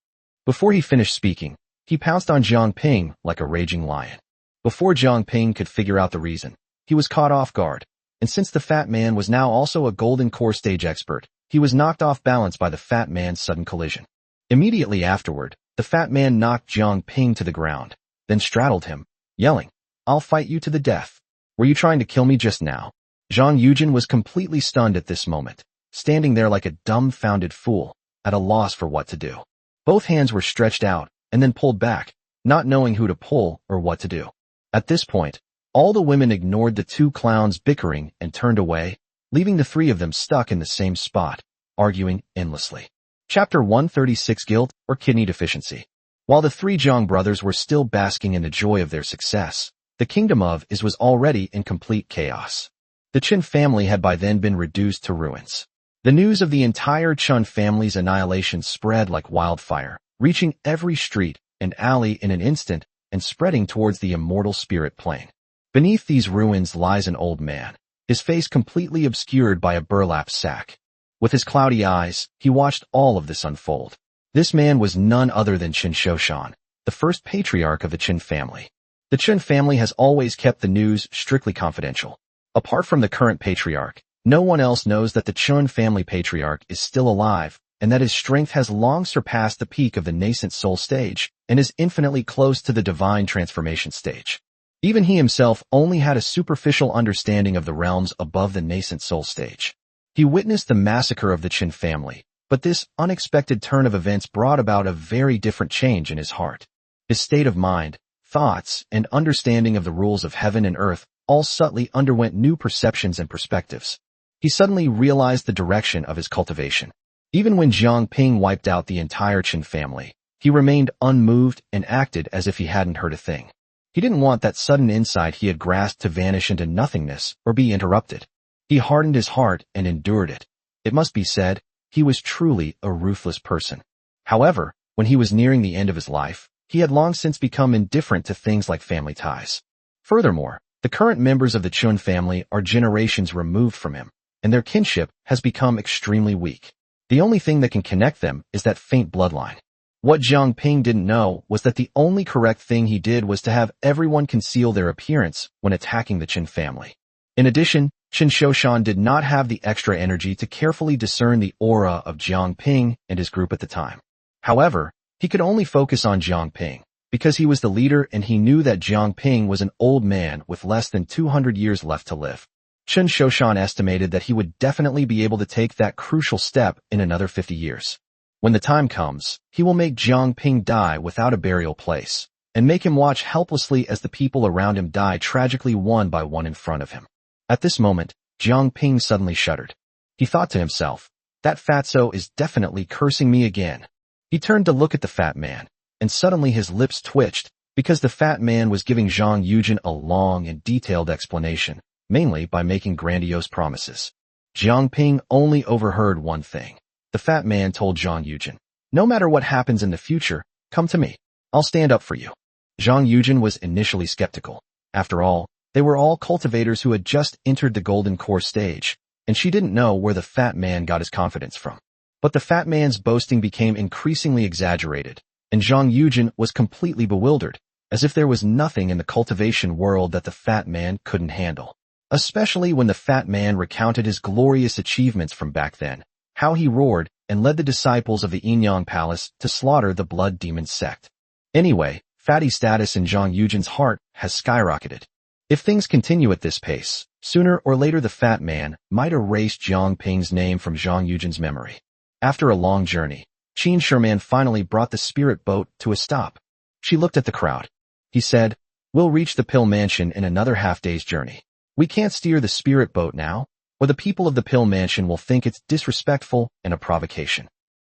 Before he finished speaking, he pounced on Jiang Ping like a raging lion. Before Jiang Ping could figure out the reason, he was caught off guard, and since the fat man was now also a golden core stage expert, he was knocked off balance by the fat man's sudden collision. Immediately afterward, the fat man knocked Jiang Ping to the ground, then straddled him, yelling, "I'll fight you to the death. Were you trying to kill me just now?" Zhang Yujin was completely stunned at this moment, standing there like a dumbfounded fool, at a loss for what to do. Both hands were stretched out and then pulled back, not knowing who to pull or what to do. At this point, all the women ignored the two clowns bickering and turned away, leaving the three of them stuck in the same spot, arguing endlessly. Chapter 136, Guilt or Kidney Deficiency. While the three Jiang brothers were still basking in the joy of their success, the kingdom of Is was already in complete chaos. The Chen family had by then been reduced to ruins. The news of the entire Chun family's annihilation spread like wildfire, reaching every street and alley in an instant and spreading towards the immortal spirit plane. Beneath these ruins lies an old man, his face completely obscured by a burlap sack. With his cloudy eyes, he watched all of this unfold. This man was none other than Qin Shoshan, the first patriarch of the Qin family. The Qin family has always kept the news strictly confidential. Apart from the current patriarch, no one else knows that the Qin family patriarch is still alive, and that his strength has long surpassed the peak of the nascent soul stage, and is infinitely close to the divine transformation stage. Even he himself only had a superficial understanding of the realms above the nascent soul stage. He witnessed the massacre of the Qin family, but this unexpected turn of events brought about a very different change in his heart. His state of mind, thoughts, and understanding of the rules of heaven and earth all subtly underwent new perceptions and perspectives. He suddenly realized the direction of his cultivation. Even when Jiang Ping wiped out the entire Qin family, he remained unmoved and acted as if he hadn't heard a thing. He didn't want that sudden insight he had grasped to vanish into nothingness or be interrupted. He hardened his heart and endured it. It must be said, he was truly a ruthless person. However, when he was nearing the end of his life, he had long since become indifferent to things like family ties. Furthermore, the current members of the Chun family are generations removed from him, and their kinship has become extremely weak. The only thing that can connect them is that faint bloodline. What Jiang Ping didn't know was that the only correct thing he did was to have everyone conceal their appearance when attacking the Qin family. In addition, Qin Shoshan did not have the extra energy to carefully discern the aura of Jiang Ping and his group at the time. However, he could only focus on Jiang Ping, because he was the leader and he knew that Jiang Ping was an old man with less than 200 years left to live. Qin Shoshan estimated that he would definitely be able to take that crucial step in another 50 years. When the time comes, he will make Jiang Ping die without a burial place, and make him watch helplessly as the people around him die tragically one by one in front of him. At this moment, Jiang Ping suddenly shuddered. He thought to himself, that fatso is definitely cursing me again. He turned to look at the fat man, and suddenly his lips twitched, because the fat man was giving Zhang Yujin a long and detailed explanation, mainly by making grandiose promises. Jiang Ping only overheard one thing. The fat man told Zhang Yujin, no matter what happens in the future, come to me. I'll stand up for you. Zhang Yujin was initially skeptical. After all, they were all cultivators who had just entered the golden core stage, and she didn't know where the fat man got his confidence from. But the fat man's boasting became increasingly exaggerated, and Zhang Yujin was completely bewildered, as if there was nothing in the cultivation world that the fat man couldn't handle. Especially when the fat man recounted his glorious achievements from back then, how he roared and led the disciples of the Yinyang Palace to slaughter the Blood Demon sect. Anyway, Fatty's status in Zhang Yujin's heart has skyrocketed. If things continue at this pace, sooner or later the fat man might erase Jiang Ping's name from Zhang Yujin's memory. After a long journey, Qin Sherman finally brought the spirit boat to a stop. She looked at the crowd. He said, we'll reach the Pill Mansion in another half-day's journey. We can't steer the spirit boat now, or the people of the Pill Mansion will think it's disrespectful and a provocation.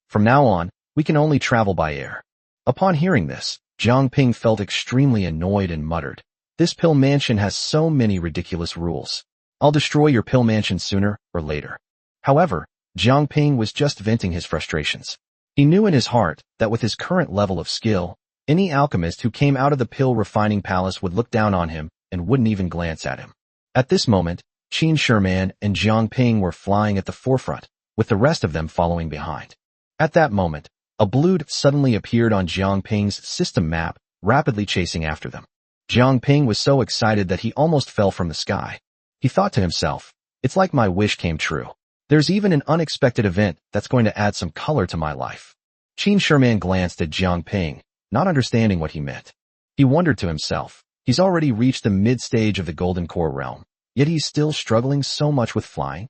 From now on, we can only travel by air. Upon hearing this, Jiang Ping felt extremely annoyed and muttered, this Pill Mansion has so many ridiculous rules. I'll destroy your Pill Mansion sooner or later. However, Jiang Ping was just venting his frustrations. He knew in his heart that with his current level of skill, any alchemist who came out of the pill refining palace would look down on him and wouldn't even glance at him. At this moment, Qin Sherman and Jiang Ping were flying at the forefront, with the rest of them following behind. At that moment, a blue dot suddenly appeared on Jiang Ping's system map, rapidly chasing after them. Jiang Ping was so excited that he almost fell from the sky. He thought to himself, it's like my wish came true. There's even an unexpected event that's going to add some color to my life. Qin Sherman glanced at Jiang Ping, not understanding what he meant. He wondered to himself, he's already reached the mid-stage of the Golden Core realm, yet he's still struggling so much with flying.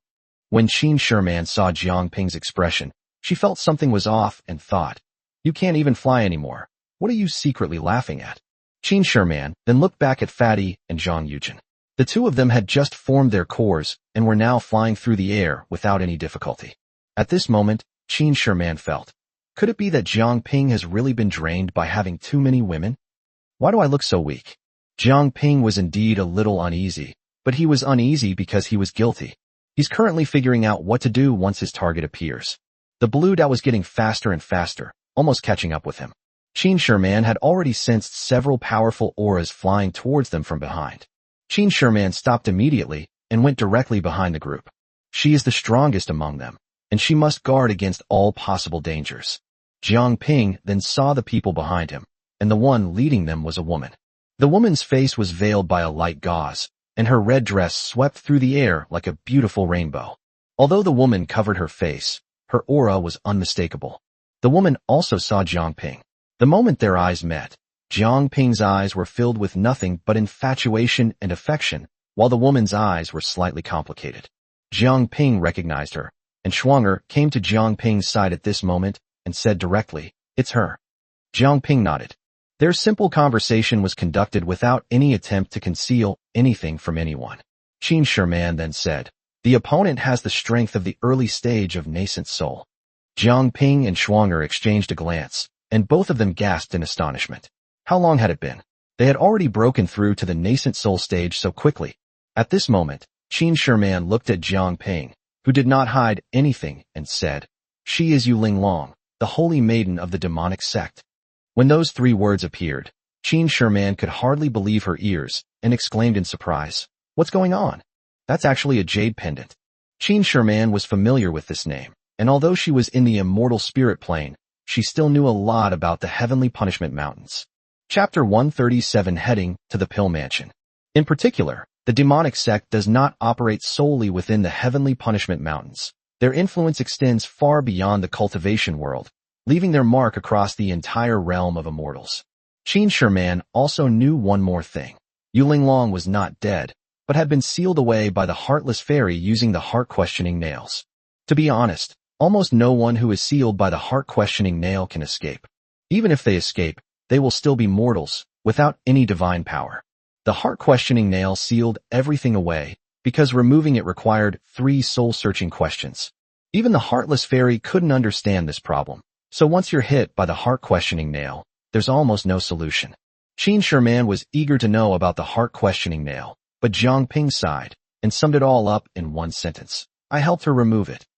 When Qin Sherman saw Jiang Ping's expression, she felt something was off and thought, you can't even fly anymore. What are you secretly laughing at? Qin Sherman then looked back at Fatty and Zhang Yujin. The two of them had just formed their cores and were now flying through the air without any difficulty. At this moment, Qin Sherman felt. Could it be that Jiang Ping has really been drained by having too many women? Why do I look so weak? Jiang Ping was indeed a little uneasy, but he was uneasy because he was guilty. He's currently figuring out what to do once his target appears. The blue dot was getting faster and faster, almost catching up with him. Qin Sherman had already sensed several powerful auras flying towards them from behind. Qin Sherman stopped immediately and went directly behind the group. She is the strongest among them, and she must guard against all possible dangers. Jiang Ping then saw the people behind him, and the one leading them was a woman. The woman's face was veiled by a light gauze, and her red dress swept through the air like a beautiful rainbow. Although the woman covered her face, her aura was unmistakable. The woman also saw Jiang Ping. The moment their eyes met, Jiang Ping's eyes were filled with nothing but infatuation and affection, while the woman's eyes were slightly complicated. Jiang Ping recognized her, and Schwanger came to Jiang Ping's side at this moment and said directly, "It's her." Jiang Ping nodded. Their simple conversation was conducted without any attempt to conceal anything from anyone. Qin Sherman then said, "The opponent has the strength of the early stage of nascent soul." Jiang Ping and Schwanger exchanged a glance, and both of them gasped in astonishment. How long had it been? They had already broken through to the nascent soul stage so quickly. At this moment, Qin Sherman looked at Jiang Ping, who did not hide anything, and said, "She is Yu Linglong, the holy maiden of the demonic sect." When those three words appeared, Qin Sherman could hardly believe her ears and exclaimed in surprise, "What's going on? That's actually a jade pendant." Qin Sherman was familiar with this name, and although she was in the immortal spirit plane, she still knew a lot about the Heavenly Punishment Mountains. Chapter 137 Heading to the Pill Mansion. In particular, the demonic sect does not operate solely within the Heavenly Punishment Mountains. Their influence extends far beyond the cultivation world, leaving their mark across the entire realm of immortals. Qin Sherman also knew one more thing. Yu Linglong was not dead, but had been sealed away by the Heartless Fairy using the heart-questioning nails. To be honest, almost no one who is sealed by the heart-questioning nail can escape. Even if they escape, they will still be mortals, without any divine power. The heart-questioning nail sealed everything away, because removing it required 3 soul-searching questions. Even the Heartless Fairy couldn't understand this problem, so once you're hit by the heart-questioning nail, there's almost no solution. Qin Sherman was eager to know about the heart-questioning nail, but Jiang Ping sighed, and summed it all up in one sentence. "I helped her remove it."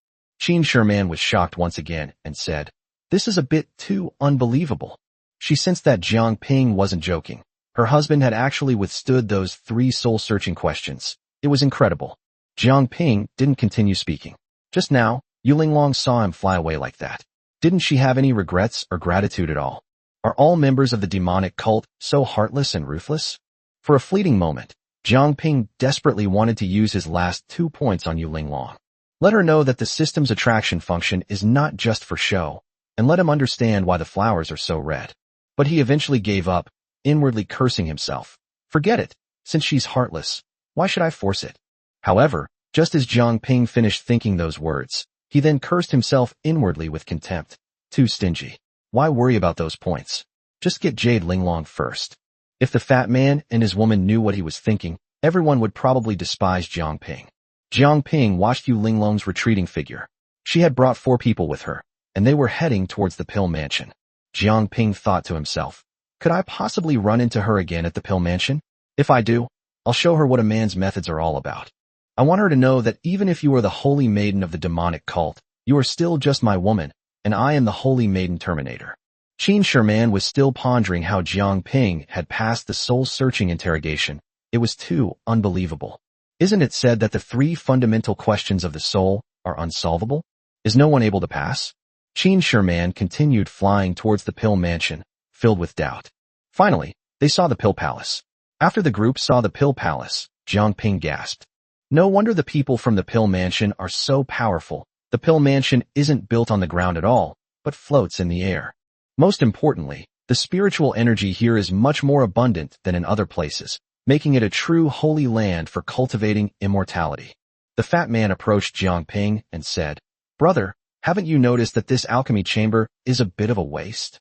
Qin Sherman was shocked once again and said, "This is a bit too unbelievable." She sensed that Jiang Ping wasn't joking. Her husband had actually withstood those 3 soul-searching questions. It was incredible. Jiang Ping didn't continue speaking. Just now, Yu Linglong saw him fly away like that. Didn't she have any regrets or gratitude at all? Are all members of the demonic cult so heartless and ruthless? For a fleeting moment, Jiang Ping desperately wanted to use his last 2 points on Yu Linglong. Let her know that the system's attraction function is not just for show, and let him understand why the flowers are so red. But he eventually gave up, inwardly cursing himself. Forget it. Since she's heartless, why should I force it? However, just as Jiang Ping finished thinking those words, he then cursed himself inwardly with contempt. Too stingy. Why worry about those points? Just get Jade Linglong first. If the fat man and his woman knew what he was thinking, everyone would probably despise Jiang Ping. Jiang Ping watched Yu Linglong's retreating figure. She had brought 4 people with her, and they were heading towards the Pill Mansion. Jiang Ping thought to himself, could I possibly run into her again at the Pill Mansion? If I do, I'll show her what a man's methods are all about. I want her to know that even if you are the holy maiden of the demonic cult, you are still just my woman, and I am the holy maiden Terminator. Qin Sherman was still pondering how Jiang Ping had passed the soul-searching interrogation. It was too unbelievable. Isn't it said that the 3 fundamental questions of the soul are unsolvable? Is no one able to pass? Qin Sherman continued flying towards the Pill Mansion, filled with doubt. Finally, they saw the Pill Palace. After the group saw the Pill Palace, Jiang Ping gasped. No wonder the people from the Pill Mansion are so powerful. The Pill Mansion isn't built on the ground at all, but floats in the air. Most importantly, the spiritual energy here is much more abundant than in other places, making it a true holy land for cultivating immortality. The fat man approached Jiang Ping and said, Brother, haven't you noticed that this alchemy chamber is a bit of a waste?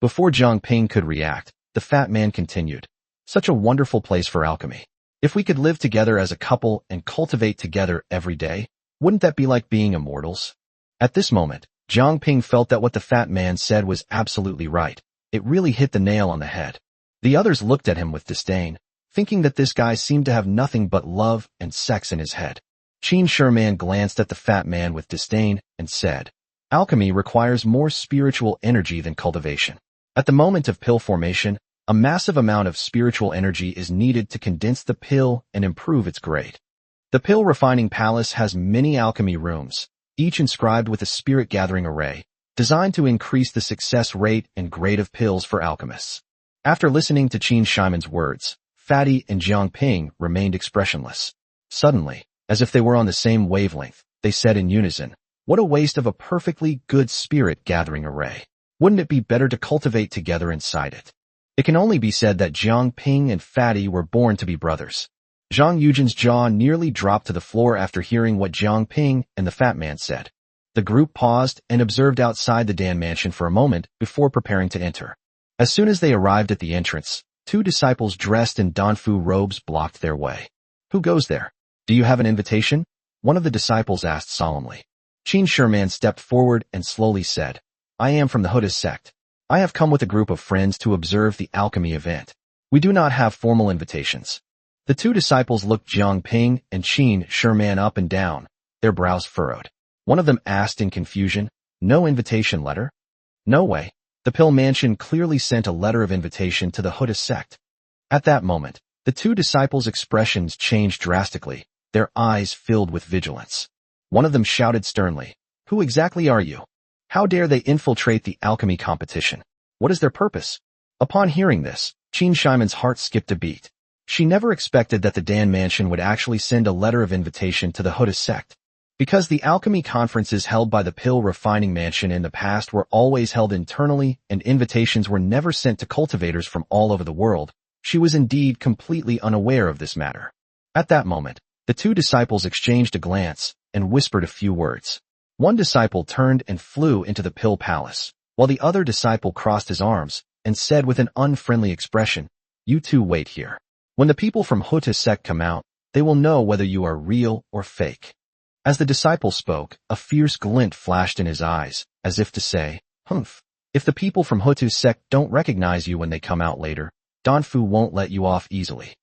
Before Jiang Ping could react, the fat man continued, Such a wonderful place for alchemy. If we could live together as a couple and cultivate together every day, wouldn't that be like being immortals? At this moment, Jiang Ping felt that what the fat man said was absolutely right. It really hit the nail on the head. The others looked at him with disdain, thinking that this guy seemed to have nothing but love and sex in his head. Qin Sherman glanced at the fat man with disdain and said, "Alchemy requires more spiritual energy than cultivation. At the moment of pill formation, a massive amount of spiritual energy is needed to condense the pill and improve its grade. The pill refining palace has many alchemy rooms, each inscribed with a spirit-gathering array, designed to increase the success rate and grade of pills for alchemists." After listening to Qin Shimon's words, Fatty and Jiang Ping remained expressionless. Suddenly, as if they were on the same wavelength, they said in unison, "What a waste of a perfectly good spirit-gathering array. Wouldn't it be better to cultivate together inside it?" It can only be said that Jiang Ping and Fatty were born to be brothers. Zhang Yujin's jaw nearly dropped to the floor after hearing what Jiang Ping and the fat man said. The group paused and observed outside the Dan mansion for a moment before preparing to enter. As soon as they arrived at the entrance, two disciples dressed in Danfu robes blocked their way. "Who goes there? Do you have an invitation?" one of the disciples asked solemnly. Qin Sherman stepped forward and slowly said, "I am from the Huda sect. I have come with a group of friends to observe the alchemy event. We do not have formal invitations." The two disciples looked Jiang Ping and Qin Sherman up and down, their brows furrowed. One of them asked in confusion, "No invitation letter?" "No way. The Pill Mansion clearly sent a letter of invitation to the Huda sect." At that moment, the two disciples' expressions changed drastically, their eyes filled with vigilance. One of them shouted sternly, "Who exactly are you? How dare they infiltrate the alchemy competition? What is their purpose?" Upon hearing this, Qin Shimon's heart skipped a beat. She never expected that the Dan Mansion would actually send a letter of invitation to the Huda sect. Because the alchemy conferences held by the Pill Refining Mansion in the past were always held internally and invitations were never sent to cultivators from all over the world, she was indeed completely unaware of this matter. At that moment, the two disciples exchanged a glance and whispered a few words. One disciple turned and flew into the Pill Palace, while the other disciple crossed his arms and said with an unfriendly expression, "You two wait here. When the people from Huda sect come out, they will know whether you are real or fake." As the disciple spoke, a fierce glint flashed in his eyes, as if to say, "Humph, if the people from Huda sect don't recognize you when they come out later, Danfu won't let you off easily."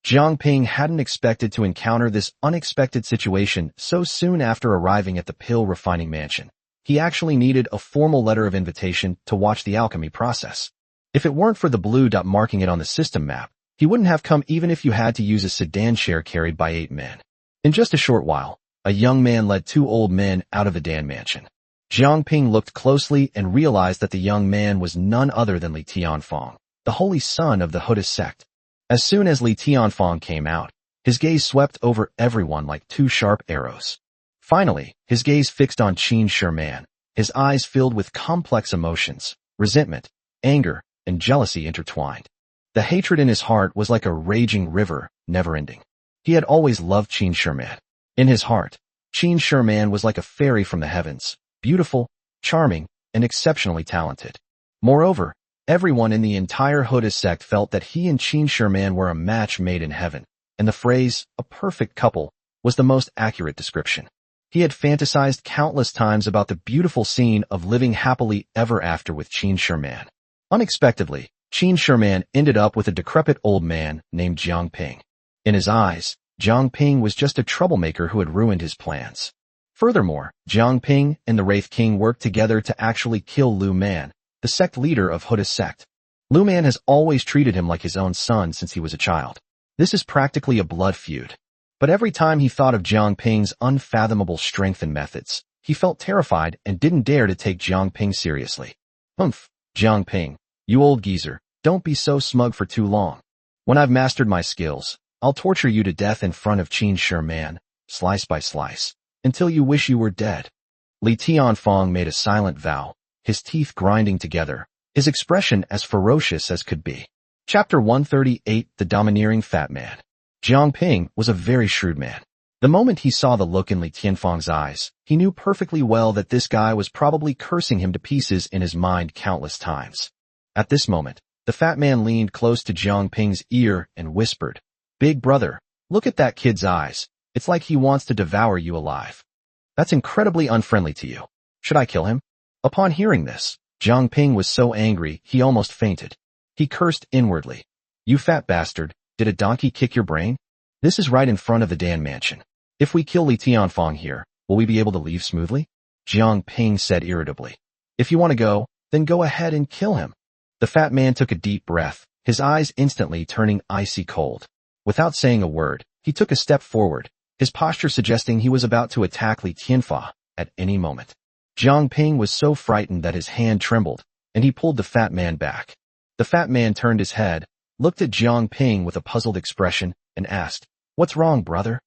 Jiang Ping hadn't expected to encounter this unexpected situation so soon after arriving at the Pill Refining Mansion. He actually needed a formal letter of invitation to watch the alchemy process. If it weren't for the blue dot marking it on the system map, he wouldn't have come even if you had to use a sedan chair carried by 8 men. In just a short while, a young man led 2 old men out of the Dan Mansion. Jiang Ping looked closely and realized that the young man was none other than Li Tianfang, the holy son of the Huda sect. As soon as Li Tianfang came out, his gaze swept over everyone like 2 sharp arrows. Finally, his gaze fixed on Qin Sherman, his eyes filled with complex emotions, resentment, anger, and jealousy intertwined. The hatred in his heart was like a raging river, never-ending. He had always loved Qin Sherman. In his heart, Qin Sherman was like a fairy from the heavens, beautiful, charming, and exceptionally talented. Moreover, everyone in the entire Huda sect felt that he and Qin Sherman were a match made in heaven, and the phrase, "a perfect couple," was the most accurate description. He had fantasized countless times about the beautiful scene of living happily ever after with Qin Sherman. Unexpectedly, Qin Sherman ended up with a decrepit old man named Jiang Ping. In his eyes, Jiang Ping was just a troublemaker who had ruined his plans. Furthermore, Jiang Ping and the Wraith King worked together to actually kill Lu Man, the sect leader of Huda sect. Lu Man has always treated him like his own son since he was a child. This is practically a blood feud. But every time he thought of Jiang Ping's unfathomable strength and methods, he felt terrified and didn't dare to take Jiang Ping seriously. "Humph, Jiang Ping, you old geezer, don't be so smug for too long. When I've mastered my skills, I'll torture you to death in front of Qin Sherman, slice by slice, until you wish you were dead." Li Tianfang made a silent vow, his teeth grinding together, his expression as ferocious as could be. Chapter 138, The Domineering Fat Man. Jiang Ping was a very shrewd man. The moment he saw the look in Li Tianfang's eyes, he knew perfectly well that this guy was probably cursing him to pieces in his mind countless times. At this moment, the fat man leaned close to Jiang Ping's ear and whispered, Big brother, look at that kid's eyes. It's like he wants to devour you alive. That's incredibly unfriendly to you. Should I kill him? Upon hearing this, Jiang Ping was so angry he almost fainted. He cursed inwardly. You fat bastard, did a donkey kick your brain? This is right in front of the Dan mansion. If we kill Li Tianfang here, will we be able to leave smoothly? Jiang Ping said irritably. If you want to go, then go ahead and kill him. The fat man took a deep breath, his eyes instantly turning icy cold. Without saying a word, he took a step forward, his posture suggesting he was about to attack Li Tianfa at any moment. Jiang Ping was so frightened that his hand trembled, and he pulled the fat man back. The fat man turned his head, looked at Jiang Ping with a puzzled expression, and asked, What's wrong, brother?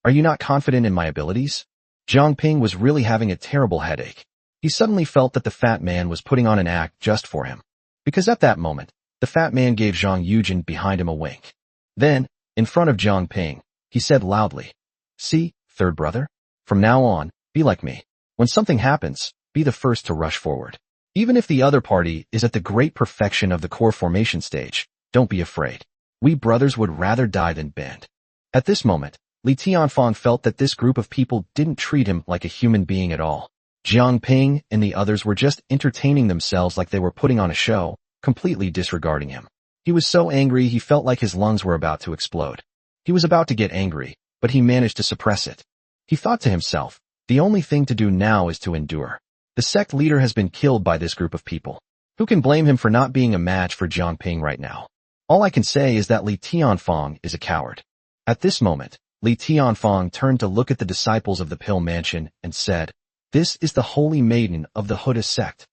Are you not confident in my abilities? Jiang Ping was really having a terrible headache. He suddenly felt that the fat man was putting on an act just for him. Because at that moment, the fat man gave Zhang Yujin behind him a wink. Then, in front of Jiang Ping, he said loudly, See, third brother? From now on, be like me. When something happens, be the first to rush forward. Even if the other party is at the great perfection of the core formation stage, don't be afraid. We brothers would rather die than bend. At this moment, Li Tianfang felt that this group of people didn't treat him like a human being at all. Jiang Ping and the others were just entertaining themselves like they were putting on a show, completely disregarding him. He was so angry he felt like his lungs were about to explode. He was about to get angry, but he managed to suppress it. He thought to himself, the only thing to do now is to endure. The sect leader has been killed by this group of people. Who can blame him for not being a match for Jiang Ping right now? All I can say is that Li Tianfang is a coward. At this moment, Li Tianfang turned to look at the disciples of the Pill Mansion and said, This is the holy maiden of the Huda sect.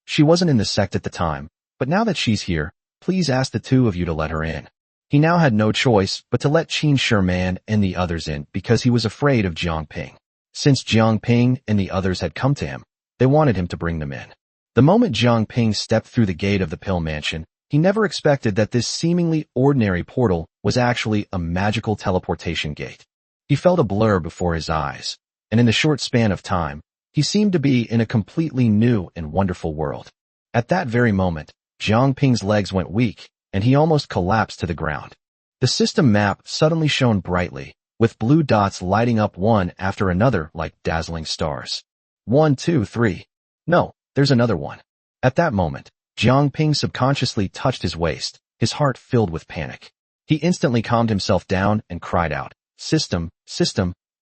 She wasn't in the sect at the time, but now that she's here, please ask the two of you to let her in. He now had no choice but to let Qin Sherman and the others in because he was afraid of Jiang Ping. Since Jiang Ping and the others had come to him, they wanted him to bring them in. The moment Jiang Ping stepped through the gate of the Pill Mansion, he never expected that this seemingly ordinary portal was actually a magical teleportation gate. He felt a blur before his eyes, and in the short span of time, he seemed to be in a completely new and wonderful world. At that very moment, Jiang Ping's legs went weak, and he almost collapsed to the ground. The system map suddenly shone brightly, with blue dots lighting up one after another like dazzling stars. 1, 2, 3. No, there's another one. At that moment, Jiang Ping subconsciously touched his waist, his heart filled with panic. He instantly calmed himself down and cried out, System,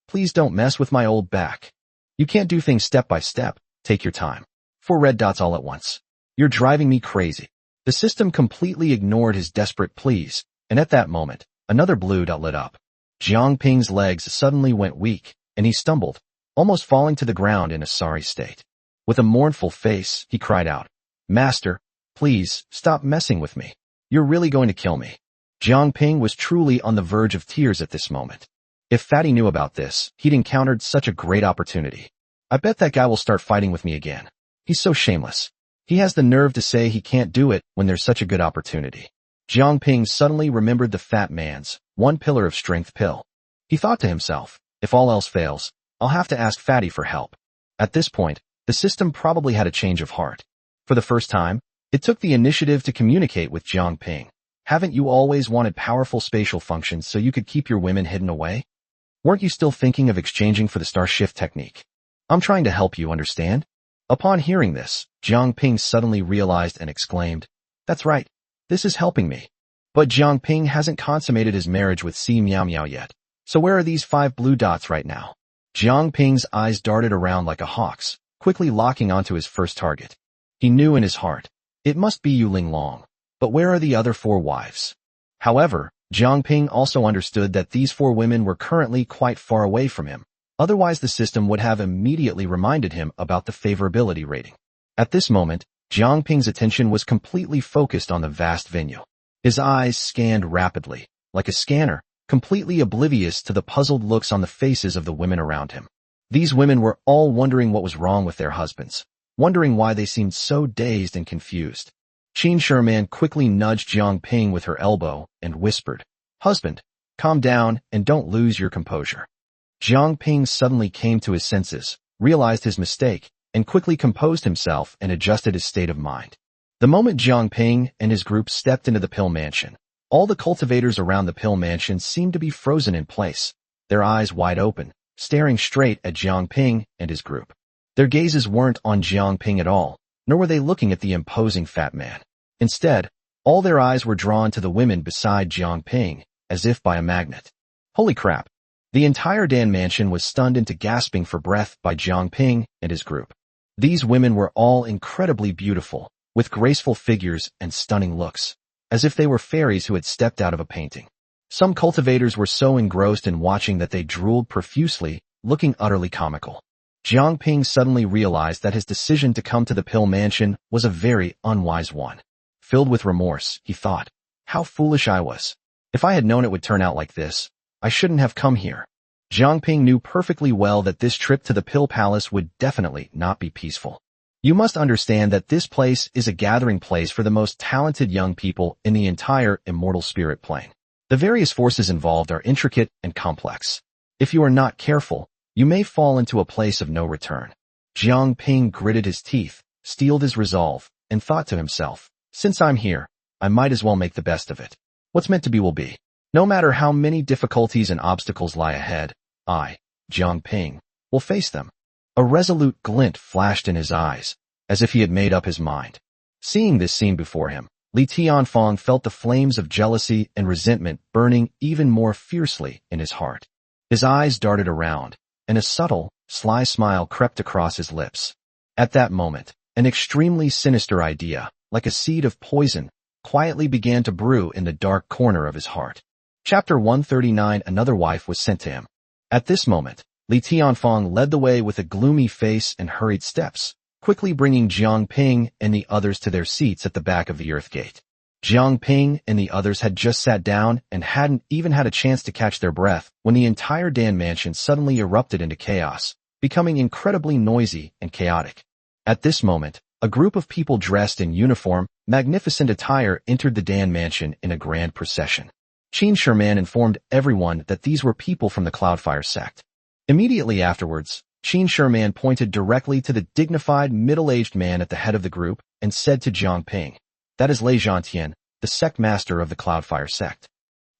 please don't mess with my old back. You can't do things step by step, take your time. 4 red dots all at once. You're driving me crazy. The system completely ignored his desperate pleas, and at that moment, another blue dot lit up. Jiang Ping's legs suddenly went weak, and he stumbled, almost falling to the ground in a sorry state. With a mournful face, he cried out, Master, please, stop messing with me. You're really going to kill me. Jiang Ping was truly on the verge of tears at this moment. If Fatty knew about this, he'd encountered such a great opportunity. I bet that guy will start fighting with me again. He's so shameless. He has the nerve to say he can't do it when there's such a good opportunity. Jiang Ping suddenly remembered the fat man's 1 pillar of strength pill. He thought to himself, if all else fails, I'll have to ask Fatty for help. At this point, the system probably had a change of heart. For the first time, it took the initiative to communicate with Jiang Ping. Haven't you always wanted powerful spatial functions so you could keep your women hidden away? Weren't you still thinking of exchanging for the star shift technique? I'm trying to help you, understand? Upon hearing this, Jiang Ping suddenly realized and exclaimed, That's right, this is helping me. But Jiang Ping hasn't consummated his marriage with Si Miao Miao yet. So where are these 5 blue dots right now? Jiang Ping's eyes darted around like a hawk's, quickly locking onto his first target. He knew in his heart, it must be Yuling Long. But where are the other 4 wives? However, Jiang Ping also understood that these 4 women were currently quite far away from him. Otherwise the system would have immediately reminded him about the favorability rating. At this moment, Jiang Ping's attention was completely focused on the vast venue. His eyes scanned rapidly, like a scanner, completely oblivious to the puzzled looks on the faces of the women around him. These women were all wondering what was wrong with their husbands, wondering why they seemed so dazed and confused. Qin Sherman quickly nudged Jiang Ping with her elbow and whispered, Husband, calm down and don't lose your composure. Jiang Ping suddenly came to his senses, realized his mistake, and quickly composed himself and adjusted his state of mind. The moment Jiang Ping and his group stepped into the Pill Mansion, All the cultivators around the pill mansion seemed to be frozen in place, their eyes wide open, staring straight at Jiang Ping and his group. Their gazes weren't on Jiang Ping at all, nor were they looking at the imposing fat man. Instead, all their eyes were drawn to the women beside Jiang Ping, as if by a magnet. Holy crap! The entire Dan mansion was stunned into gasping for breath by Jiang Ping and his group. These women were all incredibly beautiful, with graceful figures and stunning looks, as if they were fairies who had stepped out of a painting. Some cultivators were so engrossed in watching that they drooled profusely, looking utterly comical. Jiang Ping suddenly realized that his decision to come to the pill mansion was a very unwise one. Filled with remorse, he thought, how foolish I was. If I had known it would turn out like this, I shouldn't have come here. Jiang Ping knew perfectly well that this trip to the pill palace would definitely not be peaceful. You must understand that this place is a gathering place for the most talented young people in the entire immortal spirit plane. The various forces involved are intricate and complex. If you are not careful, you may fall into a place of no return. Jiang Ping gritted his teeth, steeled his resolve, and thought to himself, since I'm here, I might as well make the best of it. What's meant to be will be. No matter how many difficulties and obstacles lie ahead, I, Jiang Ping, will face them. A resolute glint flashed in his eyes, as if he had made up his mind. Seeing this scene before him, Li Tianfeng felt the flames of jealousy and resentment burning even more fiercely in his heart. His eyes darted around, and a subtle, sly smile crept across his lips. At that moment, an extremely sinister idea, like a seed of poison, quietly began to brew in the dark corner of his heart. Chapter 139. Another wife was sent to him. At this moment, Li Tianfeng led the way with a gloomy face and hurried steps, quickly bringing Jiang Ping and the others to their seats at the back of the earth gate. Jiang Ping and the others had just sat down and hadn't even had a chance to catch their breath when the entire Dan mansion suddenly erupted into chaos, becoming incredibly noisy and chaotic. At this moment, a group of people dressed in uniform, magnificent attire entered the Dan mansion in a grand procession. Qin Sherman informed everyone that these were people from the Cloudfire sect. Immediately afterwards, Qin Sherman pointed directly to the dignified, middle-aged man at the head of the group and said to Jiang Ping, that is Lei Zhantian, the sect master of the Cloudfire sect.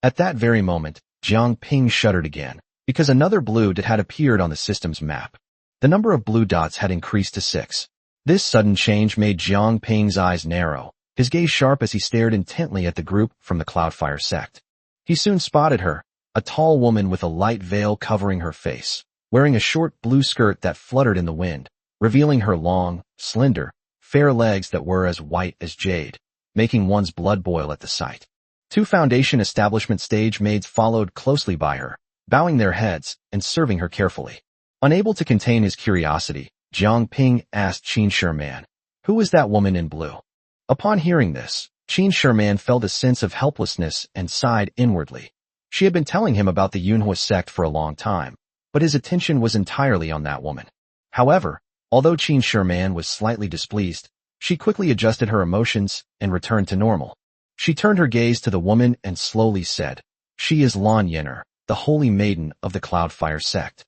At that very moment, Jiang Ping shuddered again, because another blue dot had appeared on the system's map. The number of blue dots had increased to 6. This sudden change made Jiang Ping's eyes narrow, his gaze sharp as he stared intently at the group from the Cloudfire sect. He soon spotted her, a tall woman with a light veil covering her face, wearing a short blue skirt that fluttered in the wind, revealing her long, slender, fair legs that were as white as jade, making one's blood boil at the sight. 2 Foundation establishment stage maids followed closely by her, bowing their heads and serving her carefully. Unable to contain his curiosity, Jiang Ping asked Qin Sherman, who was that woman in blue? Upon hearing this, Qin Sherman felt a sense of helplessness and sighed inwardly. She had been telling him about the Manhwa sect for a long time, but his attention was entirely on that woman. However, although Qin Sherman was slightly displeased, she quickly adjusted her emotions and returned to normal. She turned her gaze to the woman and slowly said, she is Lan Yenner, the holy maiden of the Cloudfire sect.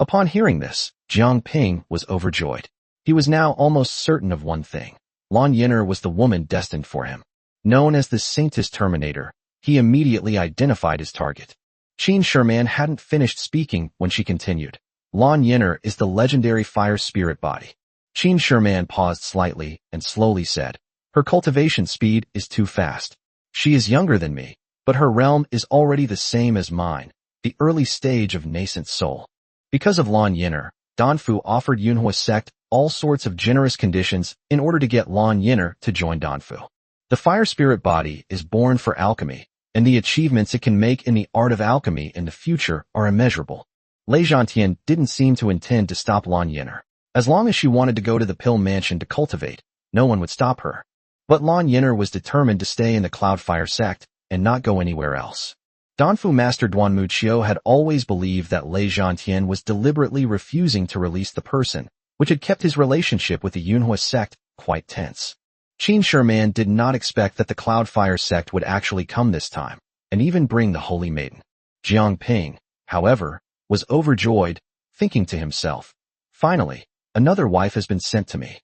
Upon hearing this, Jiang Ping was overjoyed. He was now almost certain of one thing. Lan Yenner was the woman destined for him. Known as the Saintess Terminator, he immediately identified his target. Qin Sherman hadn't finished speaking when she continued. Lan Yenner is the legendary fire spirit body. Qin Sherman paused slightly and slowly said, her cultivation speed is too fast. She is younger than me, but her realm is already the same as mine, the early stage of nascent soul. Because of Lan Yenner, Danfu offered Manhwa sect all sorts of generous conditions in order to get Lan Yenner to join Danfu. The fire spirit body is born for alchemy, and the achievements it can make in the art of alchemy in the future are immeasurable. Lei Zhantian didn't seem to intend to stop Lan Yenner. As long as she wanted to go to the pill mansion to cultivate, no one would stop her. But Lan Yenner was determined to stay in the Cloudfire sect and not go anywhere else. Danfu Master Duanmu Qiu had always believed that Lei Zhantian was deliberately refusing to release the person, which had kept his relationship with the Manhwa sect quite tense. Qin Sherman did not expect that the Cloudfire sect would actually come this time, and even bring the Holy Maiden. Jiang Ping, however, was overjoyed, thinking to himself, finally, another wife has been sent to me.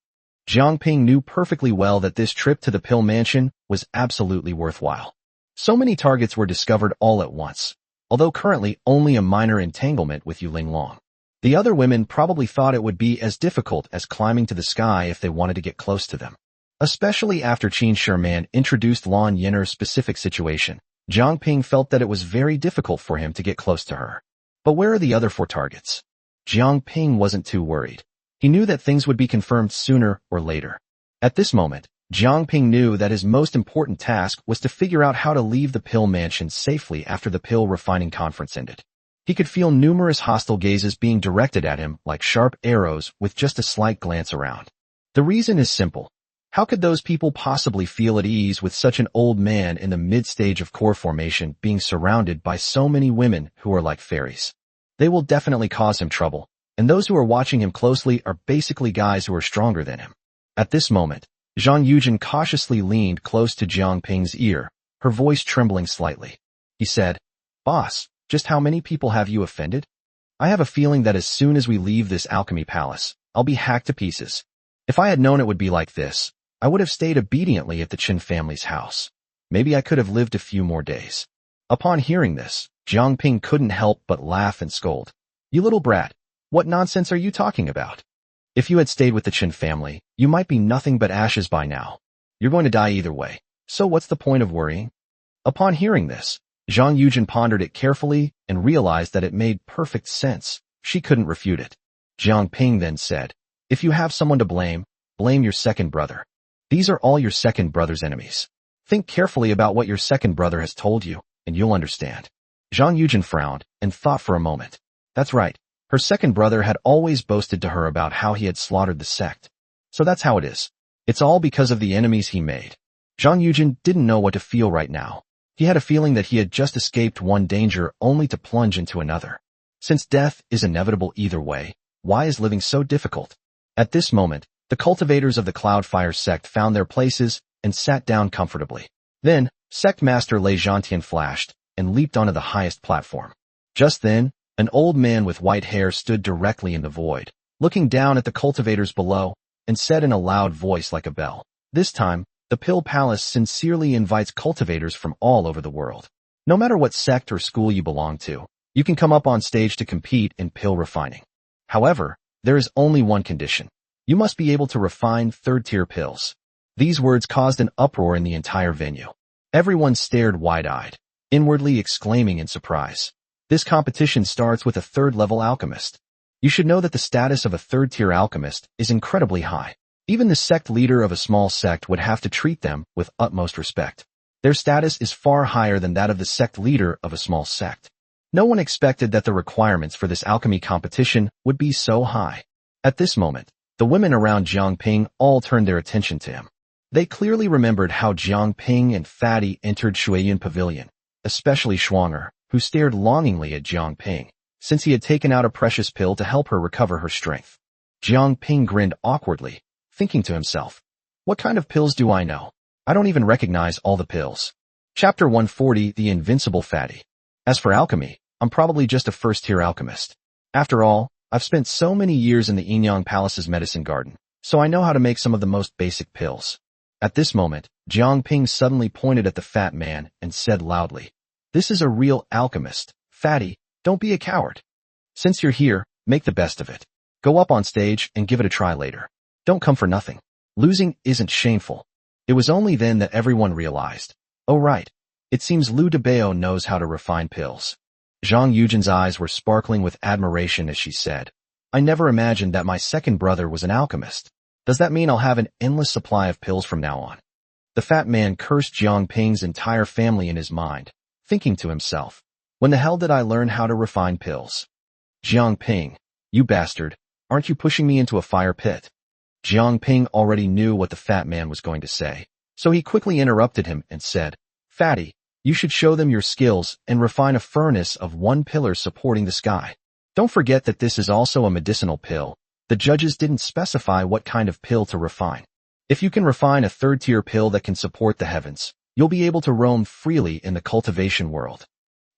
Jiang Ping knew perfectly well that this trip to the pill mansion was absolutely worthwhile. So many targets were discovered all at once, although currently only a minor entanglement with Yu Linglong. The other women probably thought it would be as difficult as climbing to the sky if they wanted to get close to them. Especially after Qin Sherman introduced Lan Yinner's specific situation, Jiang Ping felt that it was very difficult for him to get close to her. But where are the other 4 targets? Jiang Ping wasn't too worried. He knew that things would be confirmed sooner or later. At this moment, Jiang Ping knew that his most important task was to figure out how to leave the pill mansion safely after the pill refining conference ended. He could feel numerous hostile gazes being directed at him like sharp arrows with just a slight glance around. The reason is simple. How could those people possibly feel at ease with such an old man in the mid-stage of core formation being surrounded by so many women who are like fairies? They will definitely cause him trouble, and those who are watching him closely are basically guys who are stronger than him. At this moment, Zhang Yujin cautiously leaned close to Jiang Ping's ear, her voice trembling slightly. He said, "Boss, just how many people have you offended? I have a feeling that as soon as we leave this alchemy palace, I'll be hacked to pieces. If I had known it would be like this, I would have stayed obediently at the Qin family's house. Maybe I could have lived a few more days." Upon hearing this, Jiang Ping couldn't help but laugh and scold. "You little brat, what nonsense are you talking about? If you had stayed with the Qin family, you might be nothing but ashes by now. You're going to die either way, so what's the point of worrying?" Upon hearing this, Zhang Yujin pondered it carefully and realized that it made perfect sense. She couldn't refute it. Jiang Ping then said, "If you have someone to blame, blame your second brother. These are all your second brother's enemies. Think carefully about what your second brother has told you, and you'll understand." Zhang Yujin frowned and thought for a moment. That's right. Her second brother had always boasted to her about how he had slaughtered the sect. So that's how it is. It's all because of the enemies he made. Zhang Yujin didn't know what to feel right now. He had a feeling that he had just escaped one danger only to plunge into another. Since death is inevitable either way, why is living so difficult? At this moment, the cultivators of the Cloudfire sect found their places and sat down comfortably. Then, Sect Master Lei Zhantian flashed and leaped onto the highest platform. Just then, an old man with white hair stood directly in the void, looking down at the cultivators below, and said in a loud voice like a bell, "This time, the Pill Palace sincerely invites cultivators from all over the world. No matter what sect or school you belong to, you can come up on stage to compete in pill refining. However, there is only one condition. You must be able to refine third-tier pills." These words caused an uproar in the entire venue. Everyone stared wide-eyed, inwardly exclaiming in surprise. This competition starts with a third-level alchemist. You should know that the status of a third-tier alchemist is incredibly high. Even the sect leader of a small sect would have to treat them with utmost respect. Their status is far higher than that of the sect leader of a small sect. No one expected that the requirements for this alchemy competition would be so high. At this moment, the women around Jiang Ping all turned their attention to him. They clearly remembered how Jiang Ping and Fatty entered Shuiyan Pavilion, especially Schwanger, who stared longingly at Jiang Ping, since he had taken out a precious pill to help her recover her strength. Jiang Ping grinned awkwardly, thinking to himself, "What kind of pills do I know? I don't even recognize all the pills." Chapter 140, The Invincible Fatty. As for alchemy, I'm probably just a first-tier alchemist. After all, I've spent so many years in the Yinyang Palace's medicine garden, so I know how to make some of the most basic pills. At this moment, Jiang Ping suddenly pointed at the fat man and said loudly, "This is a real alchemist. Fatty, don't be a coward. Since you're here, make the best of it. Go up on stage and give it a try later. Don't come for nothing. Losing isn't shameful." It was only then that everyone realized, oh right, it seems Liu Debao knows how to refine pills. Zhang Yujin's eyes were sparkling with admiration as she said, "I never imagined that my second brother was an alchemist. Does that mean I'll have an endless supply of pills from now on?" The fat man cursed Jiang Ping's entire family in his mind, thinking to himself, "When the hell did I learn how to refine pills? Jiang Ping, you bastard, aren't you pushing me into a fire pit?" Jiang Ping already knew what the fat man was going to say, so he quickly interrupted him and said, "Fatty, you should show them your skills and refine a furnace of one pillar supporting the sky. Don't forget that this is also a medicinal pill. The judges didn't specify what kind of pill to refine. If you can refine a third-tier pill that can support the heavens, you'll be able to roam freely in the cultivation world."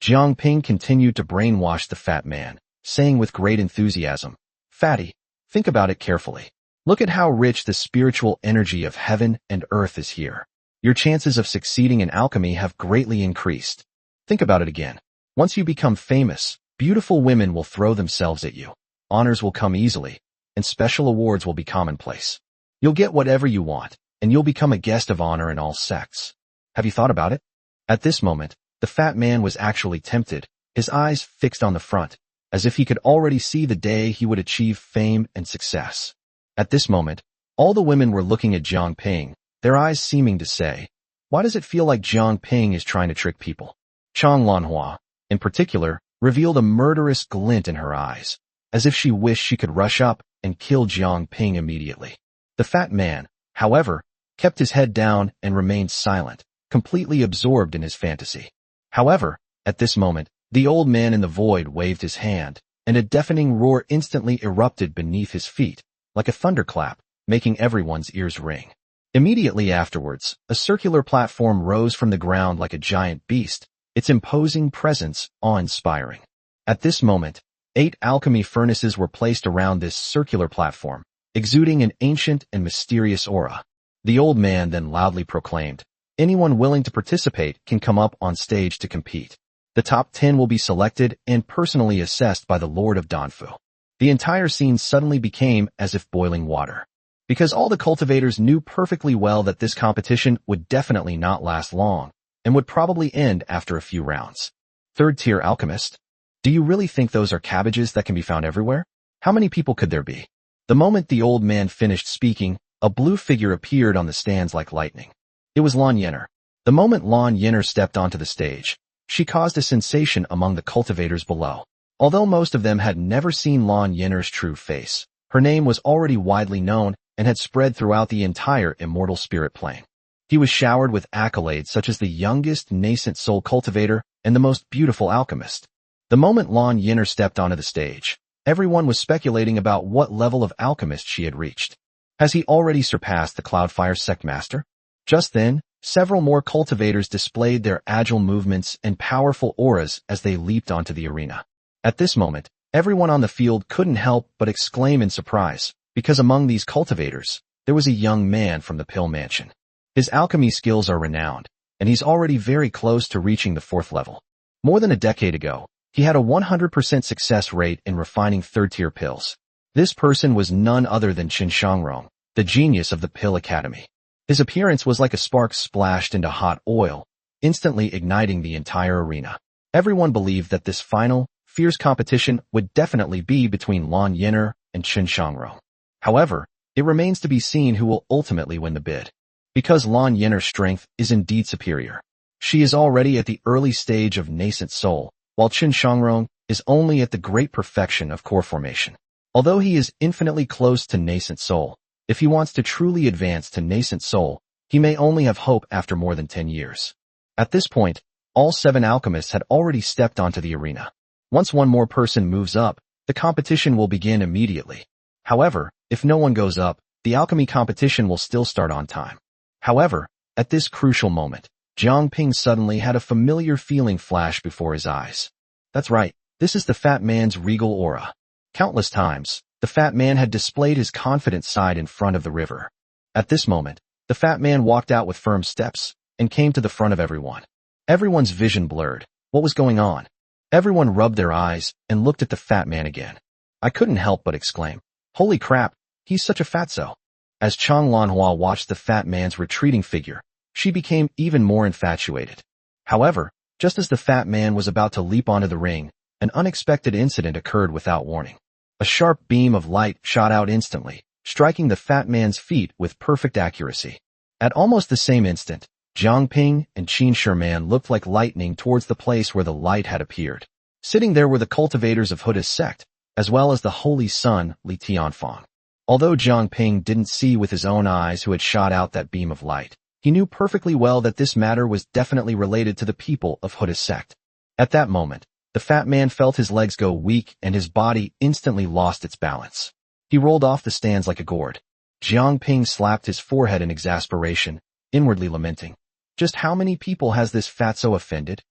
Jiang Ping continued to brainwash the fat man, saying with great enthusiasm, "Fatty, think about it carefully. Look at how rich the spiritual energy of heaven and earth is here. Your chances of succeeding in alchemy have greatly increased. Think about it again. Once you become famous, beautiful women will throw themselves at you. Honors will come easily, and special awards will be commonplace. You'll get whatever you want, and you'll become a guest of honor in all sects. Have you thought about it? At this moment, the fat man was actually tempted, his eyes fixed on the front, as if he could already see the day he would achieve fame and success. At this moment, all the women were looking at Jiang Ping, their eyes seeming to say, "Why does it feel like Jiang Ping is trying to trick people?" Chang Lanhua, in particular, revealed a murderous glint in her eyes, as if she wished she could rush up and kill Jiang Ping immediately. The fat man, however, kept his head down and remained silent, completely absorbed in his fantasy. However, at this moment, the old man in the void waved his hand, and a deafening roar instantly erupted beneath his feet, like a thunderclap, making everyone's ears ring. Immediately afterwards, a circular platform rose from the ground like a giant beast, its imposing presence awe-inspiring. At this moment, 8 alchemy furnaces were placed around this circular platform, exuding an ancient and mysterious aura. The old man then loudly proclaimed, "Anyone willing to participate can come up on stage to compete. The top 10 will be selected and personally assessed by the Lord of Danfu." The entire scene suddenly became as if boiling water, because all the cultivators knew perfectly well that this competition would definitely not last long, and would probably end after a few rounds. Third-tier alchemist? Do you really think those are cabbages that can be found everywhere? How many people could there be? The moment the old man finished speaking, a blue figure appeared on the stands like lightning. It was Lan Yenner. The moment Lan Yenner stepped onto the stage, she caused a sensation among the cultivators below. Although most of them had never seen Lan Yenner's true face, her name was already widely known and had spread throughout the entire immortal spirit plane. He was showered with accolades such as the youngest nascent soul cultivator and the most beautiful alchemist. The moment Lan Yenner stepped onto the stage, everyone was speculating about what level of alchemist she had reached. Has he already surpassed the Cloudfire sect master? Just then, several more cultivators displayed their agile movements and powerful auras as they leaped onto the arena. At this moment, everyone on the field couldn't help but exclaim in surprise, because among these cultivators, there was a young man from the Pill Mansion. His alchemy skills are renowned, and he's already very close to reaching the 4th level. More than a decade ago, he had a 100% success rate in refining third-tier pills. This person was none other than Qin Shangrong, the genius of the Pill Academy. His appearance was like a spark splashed into hot oil, instantly igniting the entire arena. Everyone believed that this final, fierce competition would definitely be between Lan Yenner and Qin Shangrong. However, it remains to be seen who will ultimately win the bid. Because Lan Yenner's strength is indeed superior. She is already at the early stage of nascent soul, while Qin Shangrong is only at the great perfection of core formation. Although he is infinitely close to nascent soul, if he wants to truly advance to nascent soul, he may only have hope after more than 10 years. At this point, all 7 alchemists had already stepped onto the arena. Once one more person moves up, the competition will begin immediately. However, if no one goes up, the alchemy competition will still start on time. However, at this crucial moment, Jiang Ping suddenly had a familiar feeling flash before his eyes. That's right, this is the fat man's regal aura. Countless times, the fat man had displayed his confident side in front of the river. At this moment, the fat man walked out with firm steps and came to the front of everyone. Everyone's vision blurred. What was going on? Everyone rubbed their eyes and looked at the fat man again. I couldn't help but exclaim, "Holy crap, he's such a fatso." As Chang Lanhua watched the fat man's retreating figure, she became even more infatuated. However, just as the fat man was about to leap onto the ring, an unexpected incident occurred without warning. A sharp beam of light shot out instantly, striking the fat man's feet with perfect accuracy. At almost the same instant, Jiang Ping and Qin Sherman looked like lightning towards the place where the light had appeared. Sitting there were the cultivators of Buddhist sect, as well as the holy son, Li Tianfang. Although Jiang Ping didn't see with his own eyes who had shot out that beam of light, he knew perfectly well that this matter was definitely related to the people of Buddhist sect. At that moment, the fat man felt his legs go weak and his body instantly lost its balance. He rolled off the stands like a gourd. Jiang Ping slapped his forehead in exasperation, inwardly lamenting. Just how many people has this fatso offended?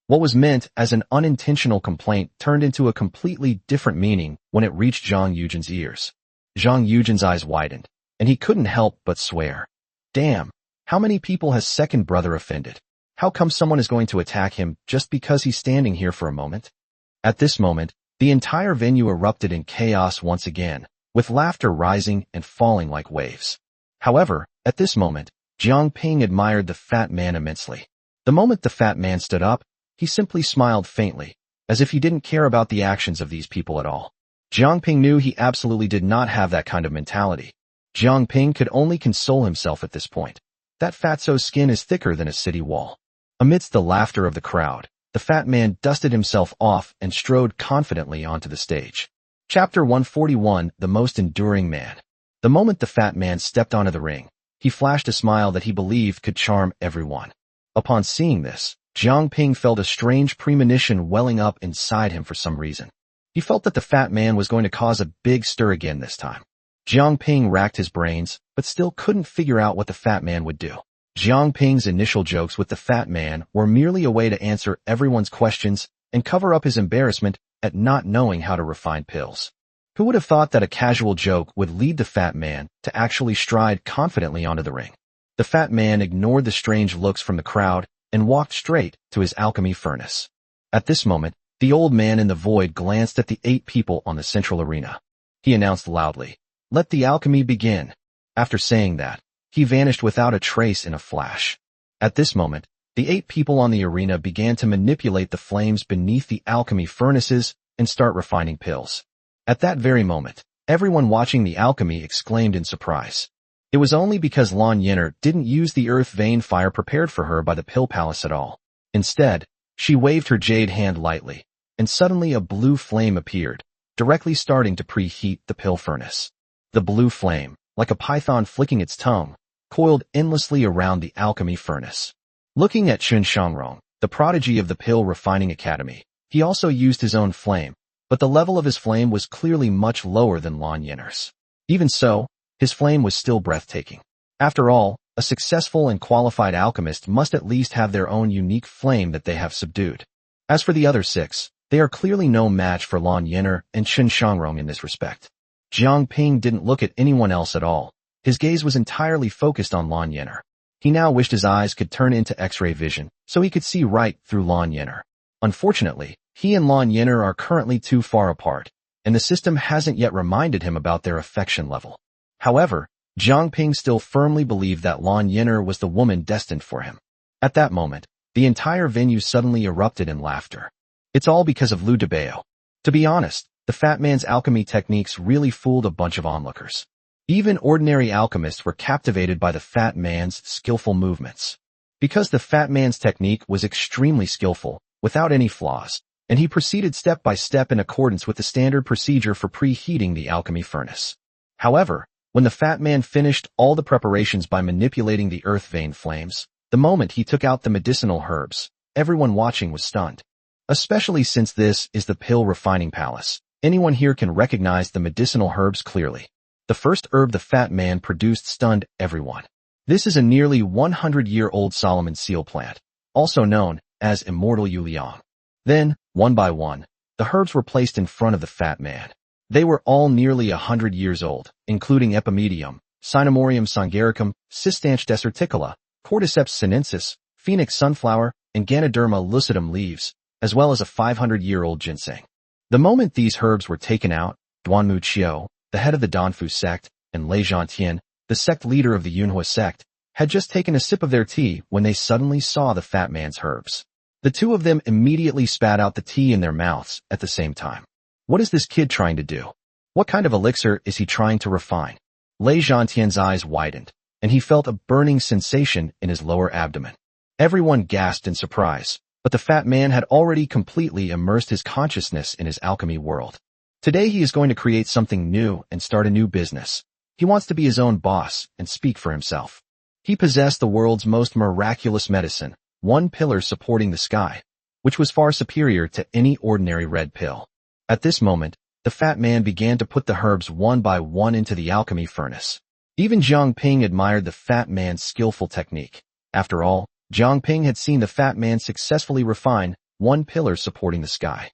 What was meant as an unintentional complaint turned into a completely different meaning when it reached Zhang Yujin's ears. Zhang Yujin's eyes widened, and he couldn't help but swear. Damn, How many people has second brother offended? How come someone is going to attack him just because he's standing here for a moment? At this moment, the entire venue erupted in chaos once again, with laughter rising and falling like waves. However, at this moment, Jiang Ping admired the fat man immensely. The moment the fat man stood up, he simply smiled faintly, as if he didn't care about the actions of these people at all. Jiang Ping knew he absolutely did not have that kind of mentality. Jiang Ping could only console himself at this point. That fatso's skin is thicker than a city wall. Amidst the laughter of the crowd, the fat man dusted himself off and strode confidently onto the stage. Chapter 141, The Most Enduring Man. The moment the fat man stepped onto the ring, he flashed a smile that he believed could charm everyone. Upon seeing this, Jiang Ping felt a strange premonition welling up inside him for some reason. He felt that the fat man was going to cause a big stir again this time. Jiang Ping racked his brains, but still couldn't figure out what the fat man would do. Jiang Ping's initial jokes with the fat man were merely a way to answer everyone's questions and cover up his embarrassment at not knowing how to refine pills. Who would have thought that a casual joke would lead the fat man to actually stride confidently onto the ring? The fat man ignored the strange looks from the crowd and walked straight to his alchemy furnace. At this moment, the old man in the void glanced at the 8 people on the central arena. He announced loudly, "Let the alchemy begin." After saying that, he vanished without a trace in a flash. At this moment, the 8 people on the arena began to manipulate the flames beneath the alchemy furnaces and start refining pills. At that very moment, everyone watching the alchemy exclaimed in surprise. It was only because Lan Yin'er didn't use the earth vein fire prepared for her by the pill palace at all. Instead, she waved her jade hand lightly, and suddenly a blue flame appeared, directly starting to preheat the pill furnace. The blue flame, like a python flicking its tongue, coiled endlessly around the alchemy furnace. Looking at Chun Shangrong, the prodigy of the pill refining academy, he also used his own flame, but the level of his flame was clearly much lower than Lan Yin'er's. Even so, his flame was still breathtaking. After all, a successful and qualified alchemist must at least have their own unique flame that they have subdued. As for the other 6, they are clearly no match for Lan Yin'er and Chun Shangrong in this respect. Jiang Ping didn't look at anyone else at all. His gaze was entirely focused on Lan Yin'er. He now wished his eyes could turn into X-ray vision, so he could see right through Lan Yin'er. Unfortunately, he and Lan Yin'er are currently too far apart, and the system hasn't yet reminded him about their affection level. However, Jiang Ping still firmly believed that Lan Yin'er was the woman destined for him. At that moment, the entire venue suddenly erupted in laughter. It's all because of Liu Debao. To be honest, the fat man's alchemy techniques really fooled a bunch of onlookers. Even ordinary alchemists were captivated by the fat man's skillful movements. Because the fat man's technique was extremely skillful, without any flaws, and he proceeded step by step in accordance with the standard procedure for preheating the alchemy furnace. However, when the fat man finished all the preparations by manipulating the earth vein flames, the moment he took out the medicinal herbs, everyone watching was stunned. Especially since this is the pill refining palace, anyone here can recognize the medicinal herbs clearly. The first herb the fat man produced stunned everyone. This is a nearly 100-year-old Solomon seal plant, also known as immortal Yuliang. Then, one by one, the herbs were placed in front of the fat man. They were all nearly 100 years old, including Epimedium, Sinomorium sangaricum, Cistanche deserticola, Cordyceps sinensis, Phoenix sunflower, and Ganoderma lucidum leaves, as well as a 500-year-old ginseng. The moment these herbs were taken out, Duanmu Qiu, the head of the Danfu sect, and Lei Zhantian, the sect leader of the Yunhua sect, had just taken a sip of their tea when they suddenly saw the fat man's herbs. The two of them immediately spat out the tea in their mouths at the same time. What is this kid trying to do? What kind of elixir is he trying to refine? Lei Zhantian's eyes widened, and he felt a burning sensation in his lower abdomen. Everyone gasped in surprise, but the fat man had already completely immersed his consciousness in his alchemy world. Today he is going to create something new and start a new business. He wants to be his own boss and speak for himself. He possessed the world's most miraculous medicine, one pillar supporting the sky, which was far superior to any ordinary red pill. At this moment, the fat man began to put the herbs one by one into the alchemy furnace. Even Jiang Ping admired the fat man's skillful technique. After all, Jiang Ping had seen the fat man successfully refine one pillar supporting the sky.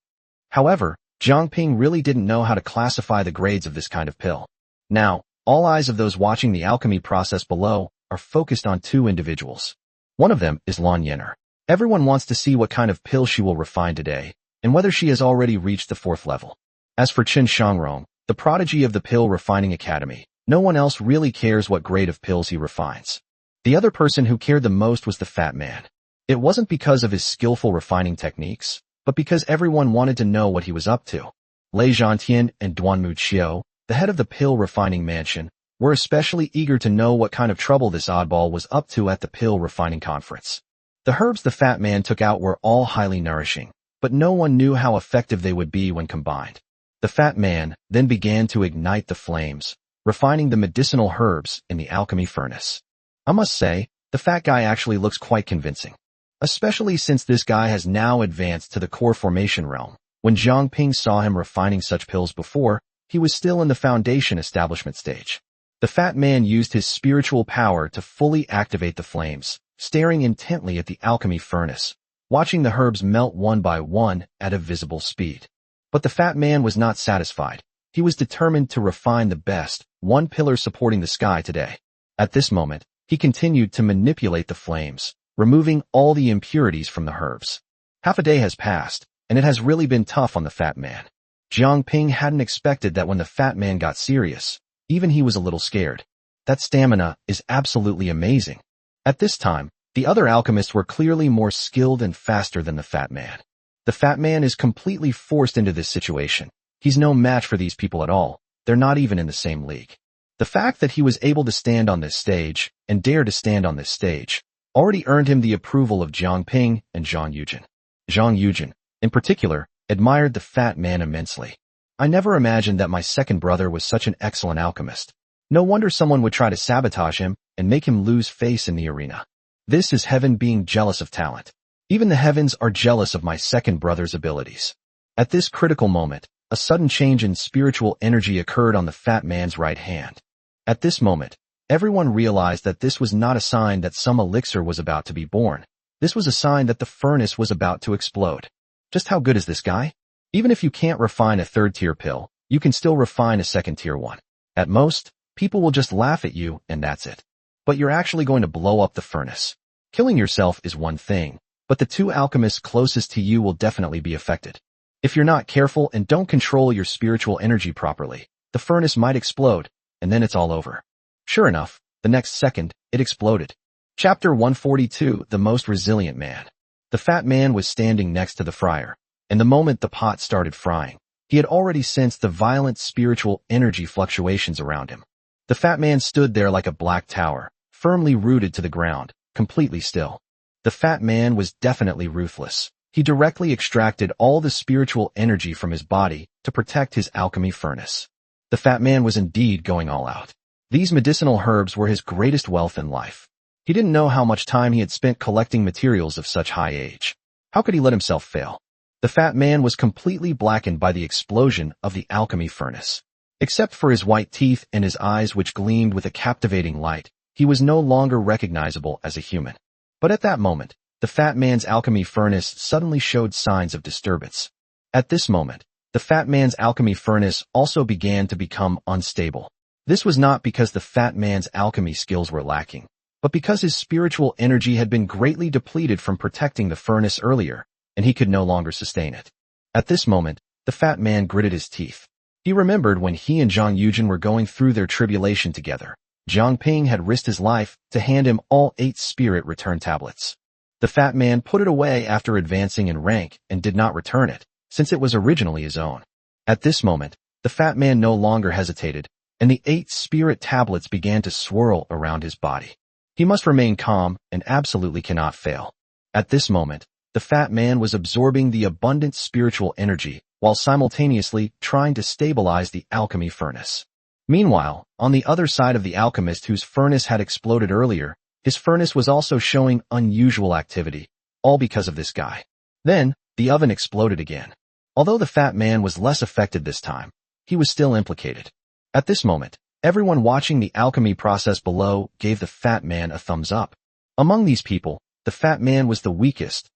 However, Jiang Ping really didn't know how to classify the grades of this kind of pill. Now, all eyes of those watching the alchemy process below are focused on two individuals. One of them is Lan Yenner. Everyone wants to see what kind of pill she will refine today, and whether she has already reached the 4th level. As for Qin Shangrong, the prodigy of the pill refining academy, no one else really cares what grade of pills he refines. The other person who cared the most was the fat man. It wasn't because of his skillful refining techniques, but because everyone wanted to know what he was up to. Lei Zhantian and Duanmu Qiu, the head of the pill refining mansion, were especially eager to know what kind of trouble this oddball was up to at the pill refining conference. The herbs the fat man took out were all highly nourishing, but no one knew how effective they would be when combined. The fat man then began to ignite the flames, refining the medicinal herbs in the alchemy furnace. I must say, the fat guy actually looks quite convincing. Especially since this guy has now advanced to the core formation realm. When Zhang Ping saw him refining such pills before, he was still in the foundation establishment stage. The fat man used his spiritual power to fully activate the flames, staring intently at the alchemy furnace, watching the herbs melt one by one at a visible speed. But the fat man was not satisfied. He was determined to refine the best, one pillar supporting the sky today. At this moment, he continued to manipulate the flames, removing all the impurities from the herbs. Half a day has passed, and it has really been tough on the fat man. Jiang Ping hadn't expected that when the fat man got serious, even he was a little scared. That stamina is absolutely amazing. At this time, the other alchemists were clearly more skilled and faster than the fat man. The fat man is completely forced into this situation. He's no match for these people at all. They're not even in the same league. The fact that he was able to stand on this stage, and dare to stand on this stage, already earned him the approval of Jiang Ping and Zhang Yujin. Zhang Yujin, in particular, admired the fat man immensely. I never imagined that my second brother was such an excellent alchemist. No wonder someone would try to sabotage him and make him lose face in the arena. This is heaven being jealous of talent. Even the heavens are jealous of my second brother's abilities. At this critical moment, a sudden change in spiritual energy occurred on the fat man's right hand. At this moment, everyone realized that this was not a sign that some elixir was about to be born. This was a sign that the furnace was about to explode. Just how good is this guy? Even if you can't refine a 3rd-tier pill, you can still refine a 2nd-tier one. At most, people will just laugh at you and that's it. But you're actually going to blow up the furnace. Killing yourself is one thing, but the two alchemists closest to you will definitely be affected. If you're not careful and don't control your spiritual energy properly, the furnace might explode, and then it's all over. Sure enough, the next second, it exploded. Chapter 142, The Most Resilient Man. The fat man was standing next to the fryer, and the moment the pot started frying, he had already sensed the violent spiritual energy fluctuations around him. The fat man stood there like a black tower, firmly rooted to the ground, completely still. The fat man was definitely ruthless. He directly extracted all the spiritual energy from his body to protect his alchemy furnace. The fat man was indeed going all out. These medicinal herbs were his greatest wealth in life. He didn't know how much time he had spent collecting materials of such high age. How could he let himself fail? The fat man was completely blackened by the explosion of the alchemy furnace. Except for his white teeth and his eyes which gleamed with a captivating light, he was no longer recognizable as a human. But at that moment, the fat man's alchemy furnace suddenly showed signs of disturbance. At this moment, the fat man's alchemy furnace also began to become unstable. This was not because the fat man's alchemy skills were lacking, but because his spiritual energy had been greatly depleted from protecting the furnace earlier, and he could no longer sustain it. At this moment, the fat man gritted his teeth. He remembered when he and Zhang Yujin were going through their tribulation together. Jiang Ping had risked his life to hand him all 8 spirit return tablets. The fat man put it away after advancing in rank and did not return it, since it was originally his own. At this moment, the fat man no longer hesitated, and the 8 spirit tablets began to swirl around his body. He must remain calm and absolutely cannot fail. At this moment, the fat man was absorbing the abundant spiritual energy while simultaneously trying to stabilize the alchemy furnace. Meanwhile, on the other side of the alchemist whose furnace had exploded earlier, his furnace was also showing unusual activity, all because of this guy. Then, the oven exploded again. Although the fat man was less affected this time, he was still implicated. At this moment, everyone watching the alchemy process below gave the fat man a thumbs up. Among these people, the fat man was the weakest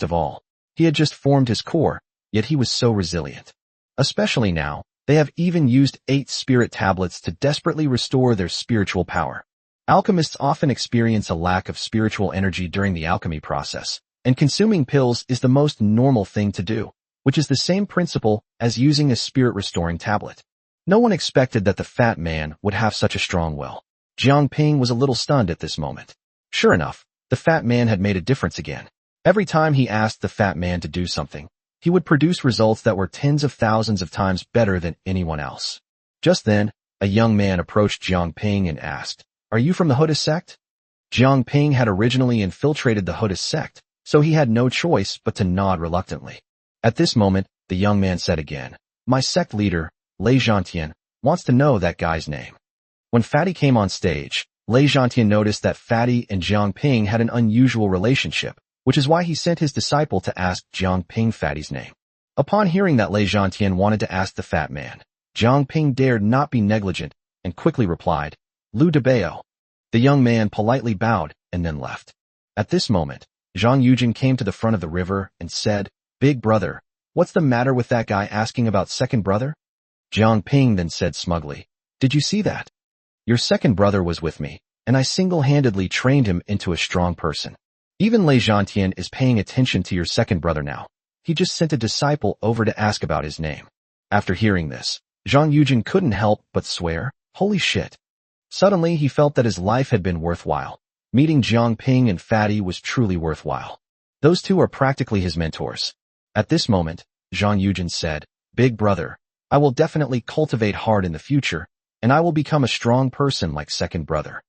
of all. He had just formed his core, yet he was so resilient. Especially now, they have even used 8 spirit tablets to desperately restore their spiritual power. Alchemists often experience a lack of spiritual energy during the alchemy process, and consuming pills is the most normal thing to do, which is the same principle as using a spirit-restoring tablet. No one expected that the fat man would have such a strong will. Jiang Ping was a little stunned at this moment. Sure enough, the fat man had made a difference again. Every time he asked the fat man to do something, he would produce results that were tens of thousands of times better than anyone else. Just then, a young man approached Jiang Ping and asked, "Are you from the Buddhist sect?" Jiang Ping had originally infiltrated the Buddhist sect, so he had no choice but to nod reluctantly. At this moment, the young man said again, "My sect leader, Lei Zhantian, wants to know that guy's name." When Fatty came on stage, Lei Zhantian noticed that Fatty and Jiang Ping had an unusual relationship, which is why he sent his disciple to ask Jiang Ping Fatty's name. Upon hearing that Lei Zhantian wanted to ask the fat man, Jiang Ping dared not be negligent and quickly replied, "Lu Debao." The young man politely bowed and then left. At this moment, Zhang Yujin came to the front of the river and said, "Big brother, what's the matter with that guy asking about second brother?" Jiang Ping then said smugly, "Did you see that? Your second brother was with me, and I single-handedly trained him into a strong person. Even Lei Zhantian is paying attention to your second brother now. He just sent a disciple over to ask about his name." After hearing this, Zhang Yujin couldn't help but swear, "Holy shit." Suddenly, he felt that his life had been worthwhile. Meeting Jiang Ping and Fatty was truly worthwhile. Those two are practically his mentors. At this moment, Zhang Yujin said, "Big brother, I will definitely cultivate hard in the future, and I will become a strong person like second brother."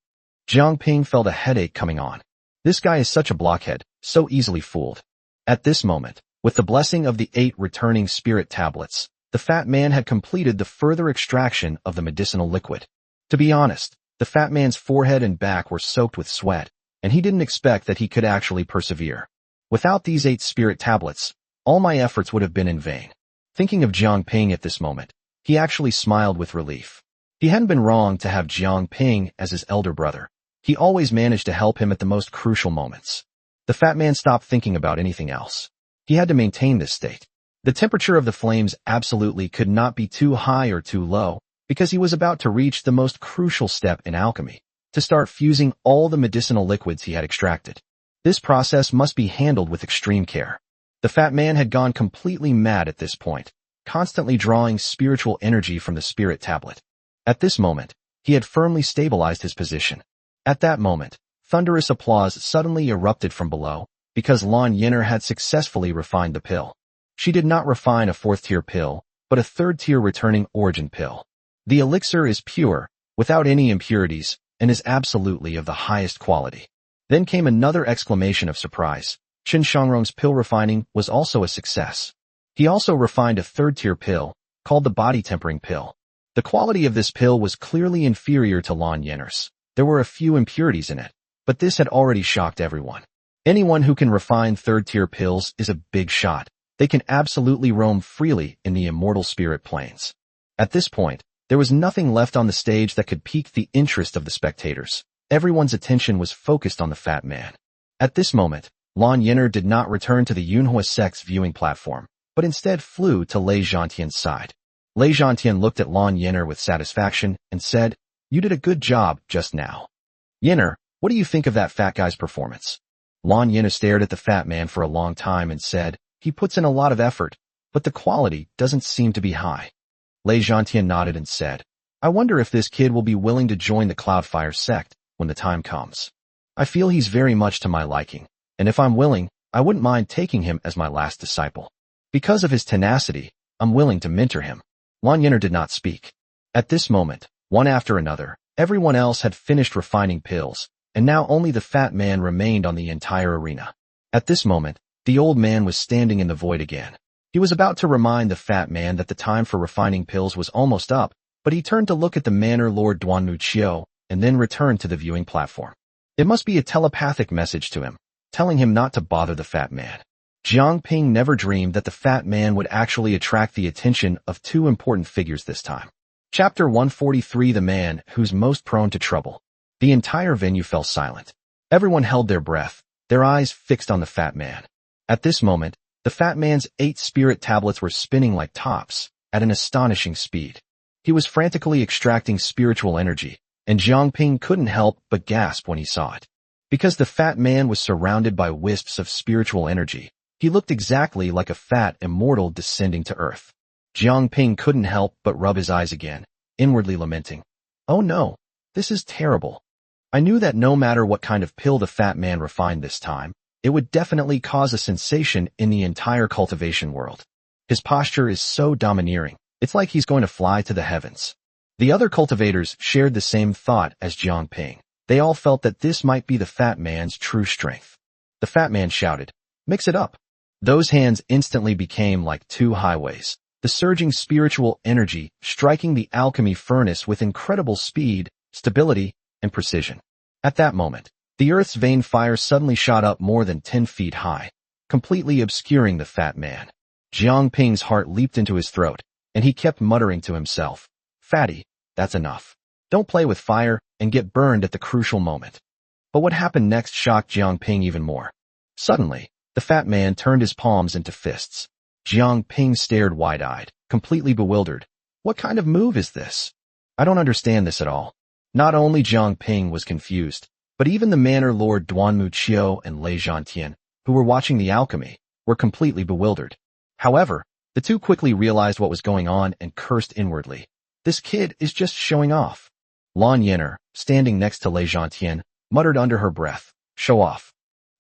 Jiang Ping felt a headache coming on. This guy is such a blockhead, so easily fooled. At this moment, with the blessing of the 8 returning spirit tablets, the fat man had completed the further extraction of the medicinal liquid. To be honest, the fat man's forehead and back were soaked with sweat, and he didn't expect that he could actually persevere. Without these 8 spirit tablets, all my efforts would have been in vain. Thinking of Jiang Ping at this moment, he actually smiled with relief. He hadn't been wrong to have Jiang Ping as his elder brother. He always managed to help him at the most crucial moments. The fat man stopped thinking about anything else. He had to maintain this state. The temperature of the flames absolutely could not be too high or too low, because he was about to reach the most crucial step in alchemy, to start fusing all the medicinal liquids he had extracted. This process must be handled with extreme care. The fat man had gone completely mad at this point, constantly drawing spiritual energy from the spirit tablet. At this moment, he had firmly stabilized his position. At that moment, thunderous applause suddenly erupted from below, because Lan Yinner had successfully refined the pill. She did not refine a 4th-tier pill, but a 3rd-tier returning origin pill. The elixir is pure, without any impurities, and is absolutely of the highest quality. Then came another exclamation of surprise. Chen Shangrong's pill refining was also a success. He also refined a 3rd-tier pill, called the body tempering pill. The quality of this pill was clearly inferior to Lan Yinner's. There were a few impurities in it, but this had already shocked everyone. Anyone who can refine 3rd-tier pills is a big shot. They can absolutely roam freely in the immortal spirit planes. At this point, there was nothing left on the stage that could pique the interest of the spectators. Everyone's attention was focused on the fat man. At this moment, Lan Yinner did not return to the Yunhua sect's viewing platform, but instead flew to Lei Zhantian's side. Lei Zhantian looked at Lan Yinner with satisfaction and said, "You did a good job just now. Yinner, what do you think of that fat guy's performance?" Lan Yinner stared at the fat man for a long time and said, "He puts in a lot of effort, but the quality doesn't seem to be high." Lei Zhantian nodded and said, "I wonder if this kid will be willing to join the Cloudfire sect when the time comes. I feel he's very much to my liking, and if I'm willing, I wouldn't mind taking him as my last disciple. Because of his tenacity, I'm willing to mentor him." Lan Yinner did not speak. At this moment, one after another, everyone else had finished refining pills, and now only the fat man remained on the entire arena. At this moment, the old man was standing in the void again. He was about to remind the fat man that the time for refining pills was almost up, but he turned to look at the Manor Lord Duanmu Chiu, and then returned to the viewing platform. It must be a telepathic message to him, telling him not to bother the fat man. Jiang Ping never dreamed that the fat man would actually attract the attention of 2 important figures this time. Chapter 143: The Man Who's Most Prone to Trouble. The entire venue fell silent. Everyone held their breath, their eyes fixed on the fat man. At this moment, the fat man's 8 spirit tablets were spinning like tops, at an astonishing speed. He was frantically extracting spiritual energy, and Jiang Ping couldn't help but gasp when he saw it. Because the fat man was surrounded by wisps of spiritual energy, he looked exactly like a fat immortal descending to earth. Jiang Ping couldn't help but rub his eyes again, inwardly lamenting, "Oh no, this is terrible. I knew that no matter what kind of pill the fat man refined this time, it would definitely cause a sensation in the entire cultivation world. His posture is so domineering, it's like he's going to fly to the heavens." The other cultivators shared the same thought as Jiang Ping. They all felt that this might be the fat man's true strength. The fat man shouted, "Mix it up." Those hands instantly became like two highways, the surging spiritual energy striking the alchemy furnace with incredible speed, stability, and precision. At that moment, the earth's vein fire suddenly shot up more than 10 feet high, completely obscuring the fat man. Jiang Ping's heart leaped into his throat, and he kept muttering to himself, "Fatty, that's enough. Don't play with fire and get burned at the crucial moment." But what happened next shocked Jiang Ping even more. Suddenly, the fat man turned his palms into fists. Jiang Ping stared wide-eyed, completely bewildered. What kind of move is this? I don't understand this at all. Not only Jiang Ping was confused, but even the Manor Lord Duanmu Qiu and Lei Zhantian, who were watching the alchemy, were completely bewildered. However, the two quickly realized what was going on and cursed inwardly. This kid is just showing off. Lan Yenner, standing next to Lei Zhantian, muttered under her breath, "Show off."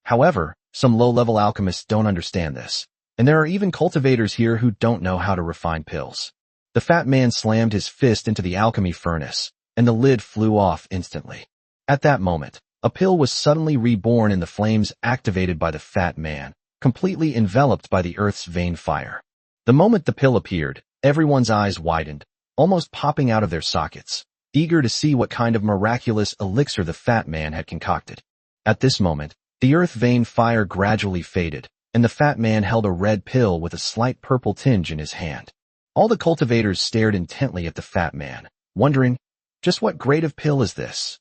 However, some low-level alchemists don't understand this, and there are even cultivators here who don't know how to refine pills. The fat man slammed his fist into the alchemy furnace, and the lid flew off instantly. At that moment, a pill was suddenly reborn in the flames activated by the fat man, completely enveloped by the earth's vein fire. The moment the pill appeared, everyone's eyes widened, almost popping out of their sockets, eager to see what kind of miraculous elixir the fat man had concocted. At this moment, the earth vein fire gradually faded, and the fat man held a red pill with a slight purple tinge in his hand. All the cultivators stared intently at the fat man, wondering, just what grade of pill is this?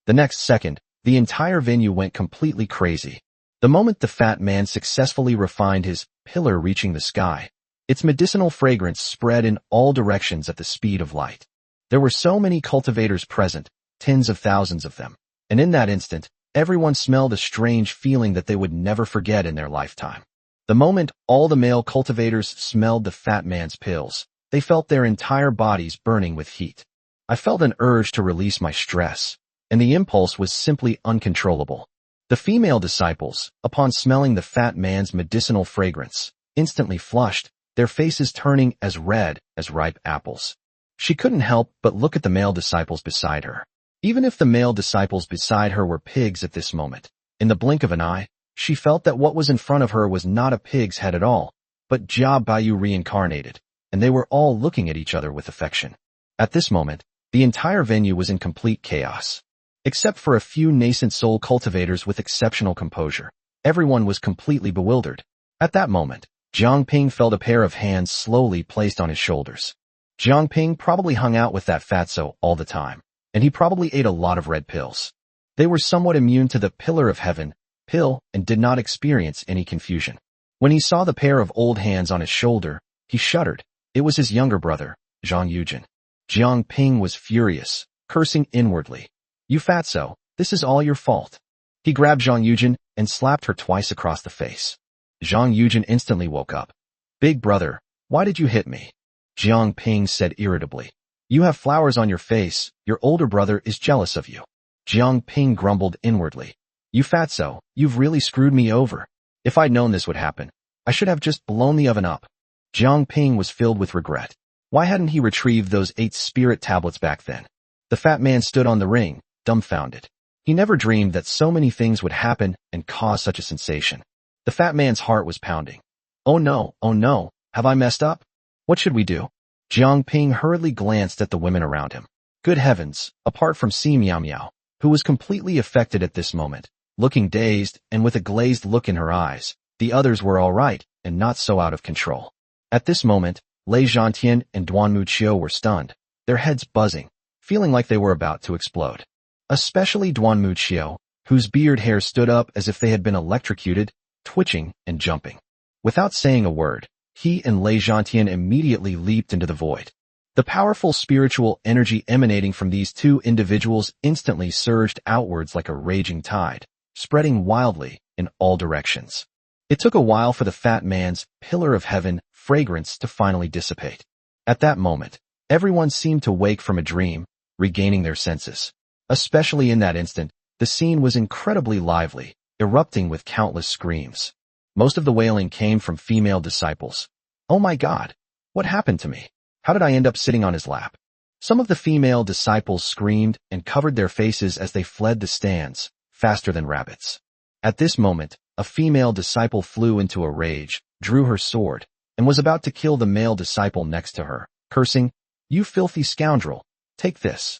The next second, the entire venue went completely crazy. The moment the fat man successfully refined his pillar reaching the sky, its medicinal fragrance spread in all directions at the speed of light. There were so many cultivators present, tens of thousands of them, and in that instant, everyone smelled a strange feeling that they would never forget in their lifetime. The moment all the male cultivators smelled the fat man's pills, they felt their entire bodies burning with heat. I felt an urge to release my stress, and the impulse was simply uncontrollable. The female disciples, upon smelling the fat man's medicinal fragrance, instantly flushed, their faces turning as red as ripe apples. She couldn't help but look at the male disciples beside her. Even if the male disciples beside her were pigs at this moment, in the blink of an eye, she felt that what was in front of her was not a pig's head at all, but Jia Baiyu reincarnated, and they were all looking at each other with affection. At this moment, the entire venue was in complete chaos. Except for a few nascent soul cultivators with exceptional composure, everyone was completely bewildered. At that moment, Jiang Ping felt a pair of hands slowly placed on his shoulders. Jiang Ping probably hung out with that fatso all the time, and he probably ate a lot of red pills. They were somewhat immune to the pillar of heaven pill and did not experience any confusion. When he saw the pair of old hands on his shoulder, he shuddered. It was his younger brother, Zhang Yujin. Jiang Ping was furious, cursing inwardly. "You fatso, this is all your fault." He grabbed Zhang Yujin and slapped her twice across the face. Zhang Yujin instantly woke up. "Big brother, why did you hit me?" Jiang Ping said irritably. "You have flowers on your face, your older brother is jealous of you." Jiang Ping grumbled inwardly. "You fatso, you've really screwed me over. If I'd known this would happen, I should have just blown the oven up." Jiang Ping was filled with regret. Why hadn't he retrieved those 8 spirit tablets back then? The fat man stood on the ring, dumbfounded. He never dreamed that so many things would happen and cause such a sensation. The fat man's heart was pounding. Oh no, have I messed up? What should we do?" Jiang Ping hurriedly glanced at the women around him. Good heavens, apart from Si Miao Miao, who was completely affected at this moment, looking dazed and with a glazed look in her eyes, the others were all right and not so out of control. At this moment, Lei Zhantian and Duanmu Qiu were stunned, their heads buzzing, feeling like they were about to explode. Especially Duanmu Qiu, whose beard hair stood up as if they had been electrocuted, twitching and jumping. Without saying a word, he and Lei Zhantian immediately leaped into the void. The powerful spiritual energy emanating from these two individuals instantly surged outwards like a raging tide, spreading wildly in all directions. It took a while for the fat man's pillar of heaven fragrance to finally dissipate. At that moment, everyone seemed to wake from a dream, regaining their senses. Especially in that instant, the scene was incredibly lively, erupting with countless screams. Most of the wailing came from female disciples. "Oh my God! What happened to me? How did I end up sitting on his lap?" Some of the female disciples screamed and covered their faces as they fled the stands, faster than rabbits. At this moment, a female disciple flew into a rage, drew her sword, and was about to kill the male disciple next to her, cursing, "You filthy scoundrel, take this."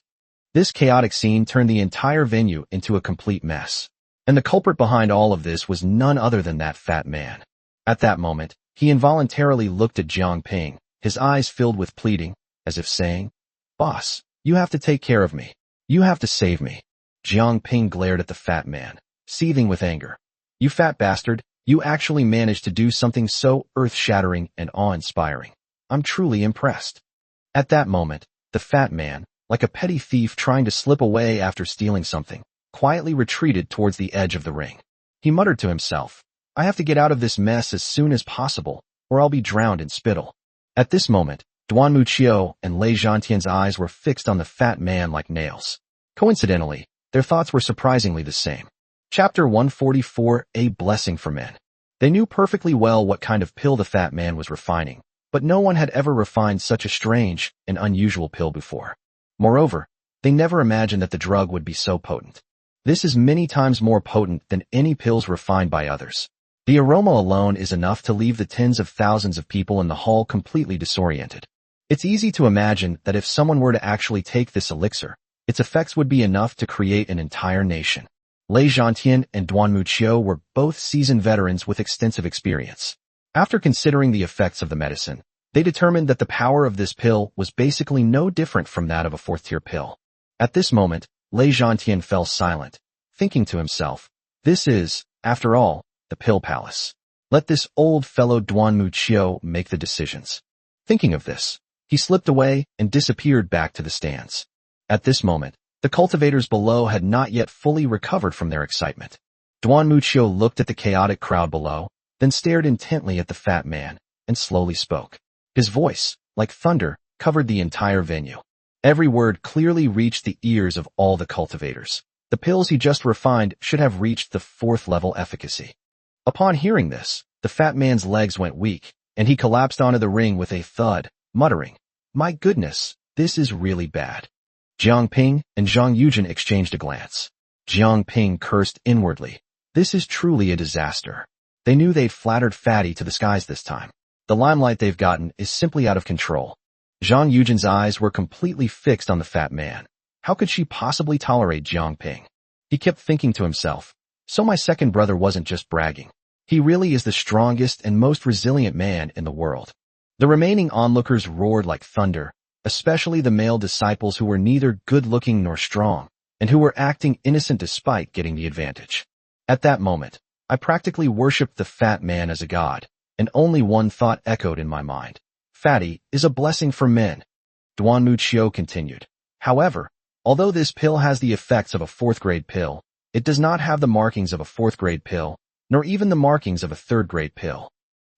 This chaotic scene turned the entire venue into a complete mess. And the culprit behind all of this was none other than that fat man. At that moment, he involuntarily looked at Jiang Ping, his eyes filled with pleading, as if saying, "Boss, you have to take care of me. You have to save me." Jiang Ping glared at the fat man, seething with anger. "You fat bastard, you actually managed to do something so earth-shattering and awe-inspiring. I'm truly impressed." At that moment, the fat man, like a petty thief trying to slip away after stealing something, quietly retreated towards the edge of the ring. He muttered to himself, "I have to get out of this mess as soon as possible, or I'll be drowned in spittle." At this moment, Duan Muqiu and Lei Zhantian's eyes were fixed on the fat man like nails. Coincidentally, their thoughts were surprisingly the same. Chapter 144, A Blessing for Men. They knew perfectly well what kind of pill the fat man was refining, but no one had ever refined such a strange and unusual pill before. Moreover, they never imagined that the drug would be so potent. This is many times more potent than any pills refined by others. The aroma alone is enough to leave the tens of thousands of people in the hall completely disoriented. It's easy to imagine that if someone were to actually take this elixir, its effects would be enough to create an entire nation. Lei Zhantian and Duan Muqiu were both seasoned veterans with extensive experience. After considering the effects of the medicine, they determined that the power of this pill was basically no different from that of a fourth-tier pill. At this moment, Lei Zhantian fell silent, thinking to himself, "This is, after all, the pill palace. Let this old fellow Duan Muqiu make the decisions." Thinking of this, he slipped away and disappeared back to the stands. At this moment, the cultivators below had not yet fully recovered from their excitement. Duan Muqiu looked at the chaotic crowd below, then stared intently at the fat man, and slowly spoke. His voice, like thunder, covered the entire venue. Every word clearly reached the ears of all the cultivators. The pills he just refined should have reached the 4th level efficacy. Upon hearing this, the fat man's legs went weak, and he collapsed onto the ring with a thud, muttering, "My goodness, this is really bad." Jiang Ping and Zhang Yujin exchanged a glance. Jiang Ping cursed inwardly. This is truly a disaster. They knew they'd flattered Fatty to the skies this time. The limelight they've gotten is simply out of control. Zhang Yujin's eyes were completely fixed on the fat man. How could she possibly tolerate Jiang Ping? He kept thinking to himself, so my second brother wasn't just bragging. He really is the strongest and most resilient man in the world. The remaining onlookers roared like thunder, especially the male disciples who were neither good-looking nor strong, and who were acting innocent despite getting the advantage. At that moment, I practically worshipped the fat man as a god, and only one thought echoed in my mind. Fatty is a blessing for men. Duan Muqiu continued. However, although this pill has the effects of a 4th-grade pill, it does not have the markings of a 4th-grade pill, nor even the markings of a 3rd-grade pill.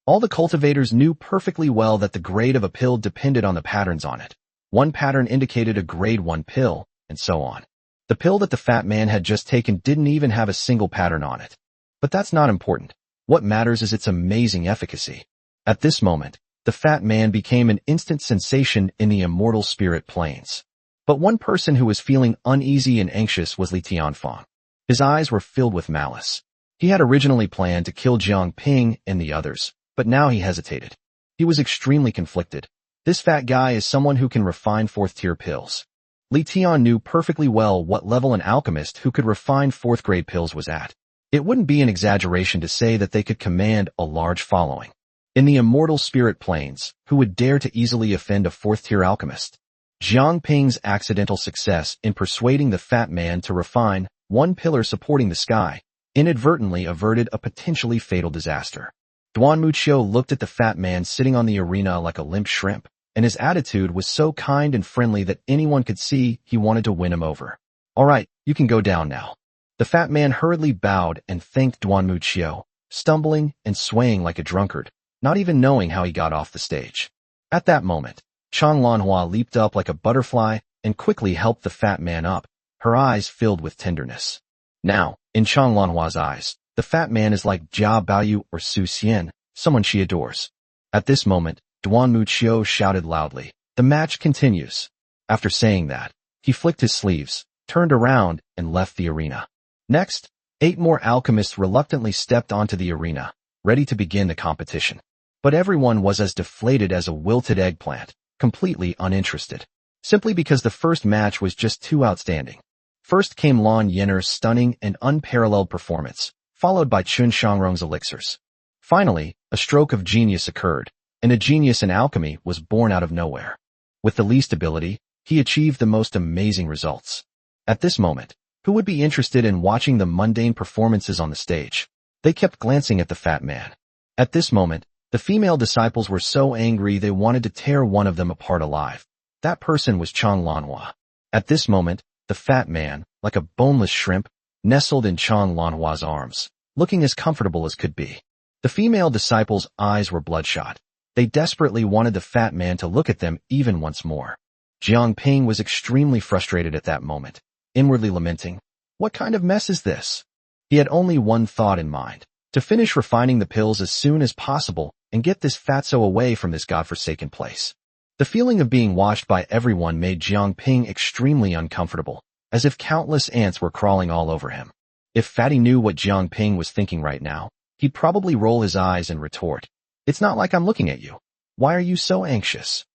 All the cultivators knew perfectly well that the grade of a pill depended on the patterns on it. One pattern indicated a grade 1 pill, and so on. The pill that the fat man had just taken didn't even have a single pattern on it. But that's not important. What matters is its amazing efficacy. At this moment, the fat man became an instant sensation in the immortal spirit planes. But one person who was feeling uneasy and anxious was Li Tianfang. His eyes were filled with malice. He had originally planned to kill Jiang Ping and the others, but now he hesitated. He was extremely conflicted. This fat guy is someone who can refine 4th-tier pills. Li Tian knew perfectly well what level an alchemist who could refine 4th-grade pills was at. It wouldn't be an exaggeration to say that they could command a large following. In the immortal spirit planes, who would dare to easily offend a 4th-tier alchemist? Jiang Ping's accidental success in persuading the fat man to refine one pillar supporting the sky inadvertently averted a potentially fatal disaster. Duan Muqiu looked at the fat man sitting on the arena like a limp shrimp, and his attitude was so kind and friendly that anyone could see he wanted to win him over. All right, you can go down now. The fat man hurriedly bowed and thanked Duan Muqiu, stumbling and swaying like a drunkard, not even knowing how he got off the stage. At that moment, Chang Lanhua leaped up like a butterfly and quickly helped the fat man up, her eyes filled with tenderness. Now, in Chang Lanhua's eyes, the fat man is like Jia Baoyu or Su Xian, someone she adores. At this moment, Duan Muqiu shouted loudly, "The match continues." After saying that, he flicked his sleeves, turned around, and left the arena. Next, 8 more alchemists reluctantly stepped onto the arena, ready to begin the competition. But everyone was as deflated as a wilted eggplant, completely uninterested. Simply because the first match was just too outstanding. First came Lan Yin'er's stunning and unparalleled performance, followed by Chun Shangrong's elixirs. Finally, a stroke of genius occurred, and a genius in alchemy was born out of nowhere. With the least ability, he achieved the most amazing results. At this moment, who would be interested in watching the mundane performances on the stage? They kept glancing at the fat man. At this moment, the female disciples were so angry they wanted to tear one of them apart alive. That person was Chang Lanhua. At this moment, the fat man, like a boneless shrimp, nestled in Chang Lanhua's arms, looking as comfortable as could be. The female disciples' eyes were bloodshot. They desperately wanted the fat man to look at them even once more. Jiang Ping was extremely frustrated at that moment, inwardly lamenting, "What kind of mess is this?" He had only one thought in mind, to finish refining the pills as soon as possible and get this fatso away from this godforsaken place. The feeling of being watched by everyone made Jiang Ping extremely uncomfortable, as if countless ants were crawling all over him. If Fatty knew what Jiang Ping was thinking right now, he'd probably roll his eyes and retort, "It's not like I'm looking at you. Why are you so anxious?"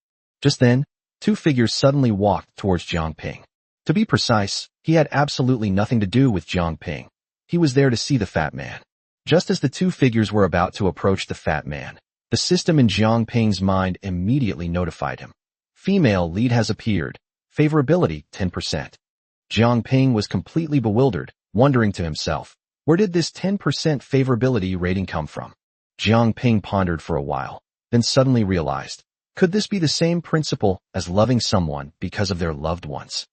Just then, 2 figures suddenly walked towards Jiang Ping. To be precise, he had absolutely nothing to do with Jiang Ping. He was there to see the fat man. Just as the 2 figures were about to approach the fat man, the system in Jiang Ping's mind immediately notified him. Female lead has appeared. Favorability 10%. Jiang Ping was completely bewildered, wondering to himself, where did this 10% favorability rating come from? Jiang Ping pondered for a while, then suddenly realized, could this be the same principle as loving someone because of their loved ones?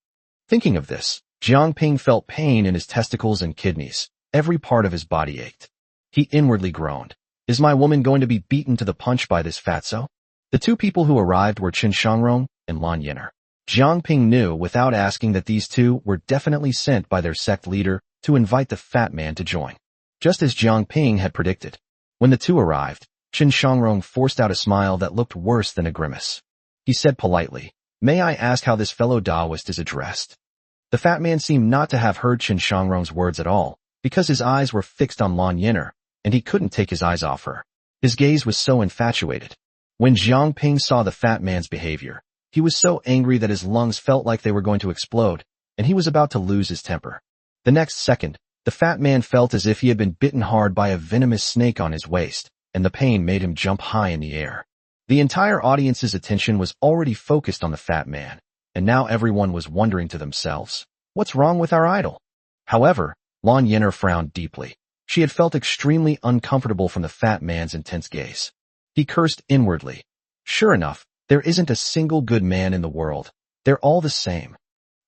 Thinking of this, Jiang Ping felt pain in his testicles and kidneys. Every part of his body ached. He inwardly groaned. Is my woman going to be beaten to the punch by this fatso? The 2 people who arrived were Qin Shangrong and Lan Yin'er. Jiang Ping knew without asking that these 2 were definitely sent by their sect leader to invite the fat man to join. Just as Jiang Ping had predicted. When the 2 arrived, Qin Shangrong forced out a smile that looked worse than a grimace. He said politely, "May I ask how this fellow Taoist is addressed?" The fat man seemed not to have heard Qin Shangrong's words at all, because his eyes were fixed on Lan Yin'er, and he couldn't take his eyes off her. His gaze was so infatuated. When Jiang Ping saw the fat man's behavior, he was so angry that his lungs felt like they were going to explode, and he was about to lose his temper. The next second, the fat man felt as if he had been bitten hard by a venomous snake on his waist, and the pain made him jump high in the air. The entire audience's attention was already focused on the fat man, and now everyone was wondering to themselves, what's wrong with our idol? However, Lan Yin'er frowned deeply. She had felt extremely uncomfortable from the fat man's intense gaze. He cursed inwardly. Sure enough, there isn't a single good man in the world. They're all the same.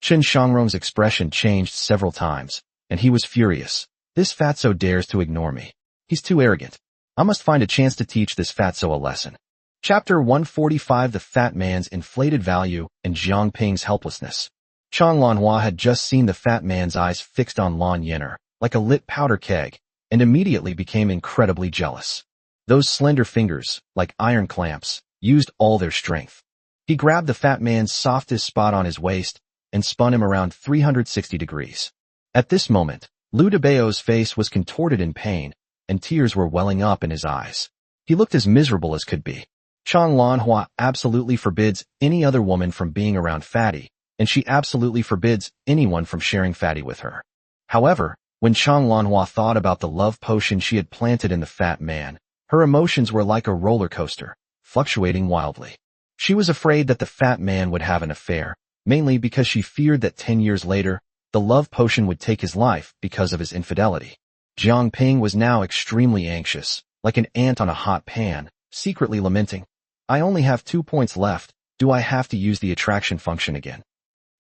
Qin Shangrong's expression changed several times, and he was furious. This fatso dares to ignore me. He's too arrogant. I must find a chance to teach this fatso a lesson. Chapter 145: The Fat Man's Inflated Value and Jiang Ping's Helplessness. Chang Lanhua had just seen the fat man's eyes fixed on Lan Yin'er, like a lit powder keg, and immediately became incredibly jealous. Those slender fingers, like iron clamps, used all their strength. He grabbed the fat man's softest spot on his waist and spun him around 360 degrees. At this moment, Liu Debao's face was contorted in pain, and tears were welling up in his eyes. He looked as miserable as could be. Chang Lanhua absolutely forbids any other woman from being around Fatty, and she absolutely forbids anyone from sharing Fatty with her. However, when Chang Lanhua thought about the love potion she had planted in the fat man, her emotions were like a roller coaster, fluctuating wildly. She was afraid that the fat man would have an affair, mainly because she feared that 10 years later, the love potion would take his life because of his infidelity. Jiang Ping was now extremely anxious, like an ant on a hot pan, secretly lamenting, I only have 2 points left, do I have to use the attraction function again?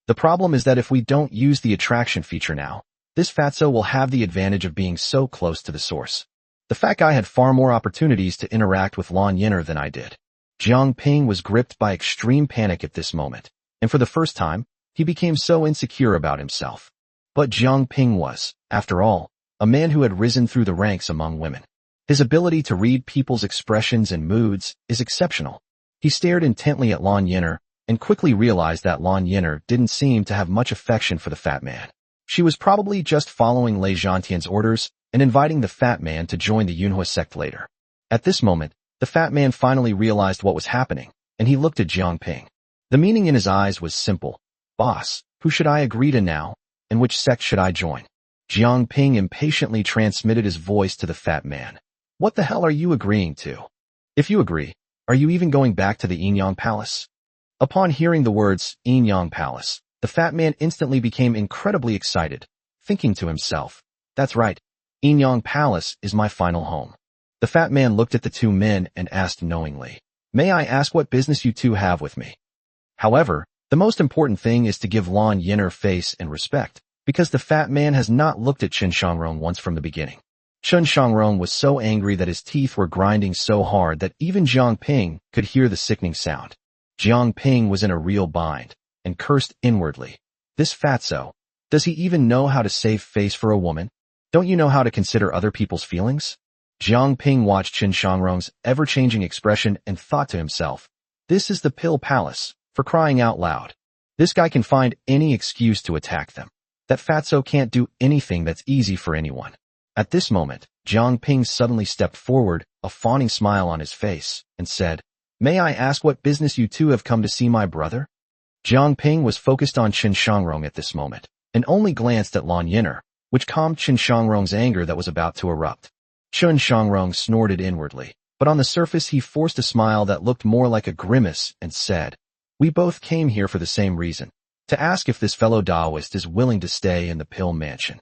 The problem is that if we don't use the attraction feature now, this fatso will have the advantage of being so close to the source. The fat guy had far more opportunities to interact with Lan Yin'er than I did. Jiang Ping was gripped by extreme panic at this moment, and for the first time, he became so insecure about himself. But Jiang Ping was, after all, a man who had risen through the ranks among women. His ability to read people's expressions and moods is exceptional. He stared intently at Lan Yin'er and quickly realized that Lan Yin'er didn't seem to have much affection for the fat man. She was probably just following Lei Zhantian's orders and inviting the fat man to join the Yunhua sect later. At this moment, the fat man finally realized what was happening, and he looked at Jiang Ping. The meaning in his eyes was simple. Boss, who should I agree to now, and which sect should I join? Jiang Ping impatiently transmitted his voice to the fat man. What the hell are you agreeing to? If you agree, are you even going back to the Yinyang Palace? Upon hearing the words, Yinyang Palace, the fat man instantly became incredibly excited, thinking to himself, that's right, Yinyang Palace is my final home. The fat man looked at the two men and asked knowingly, may I ask what business you two have with me? However, the most important thing is to give Lan Yin'er face and respect, because the fat man has not looked at Chen Shangrong once from the beginning. Chen Shangrong was so angry that his teeth were grinding so hard that even Jiang Ping could hear the sickening sound. Jiang Ping was in a real bind, and cursed inwardly. This fatso, does he even know how to save face for a woman? Don't you know how to consider other people's feelings? Jiang Ping watched Chen Shangrong's ever-changing expression and thought to himself, this is the Pill Palace, for crying out loud. This guy can find any excuse to attack them. That fatso can't do anything that's easy for anyone. At this moment, Jiang Ping suddenly stepped forward, a fawning smile on his face, and said, may I ask what business you two have come to see my brother? Jiang Ping was focused on Chen Shangrong at this moment, and only glanced at Lan Yin'er, which calmed Chen Shangrong's anger that was about to erupt. Chen Shangrong snorted inwardly, but on the surface he forced a smile that looked more like a grimace and said, we both came here for the same reason, to ask if this fellow Taoist is willing to stay in the Pill Mansion.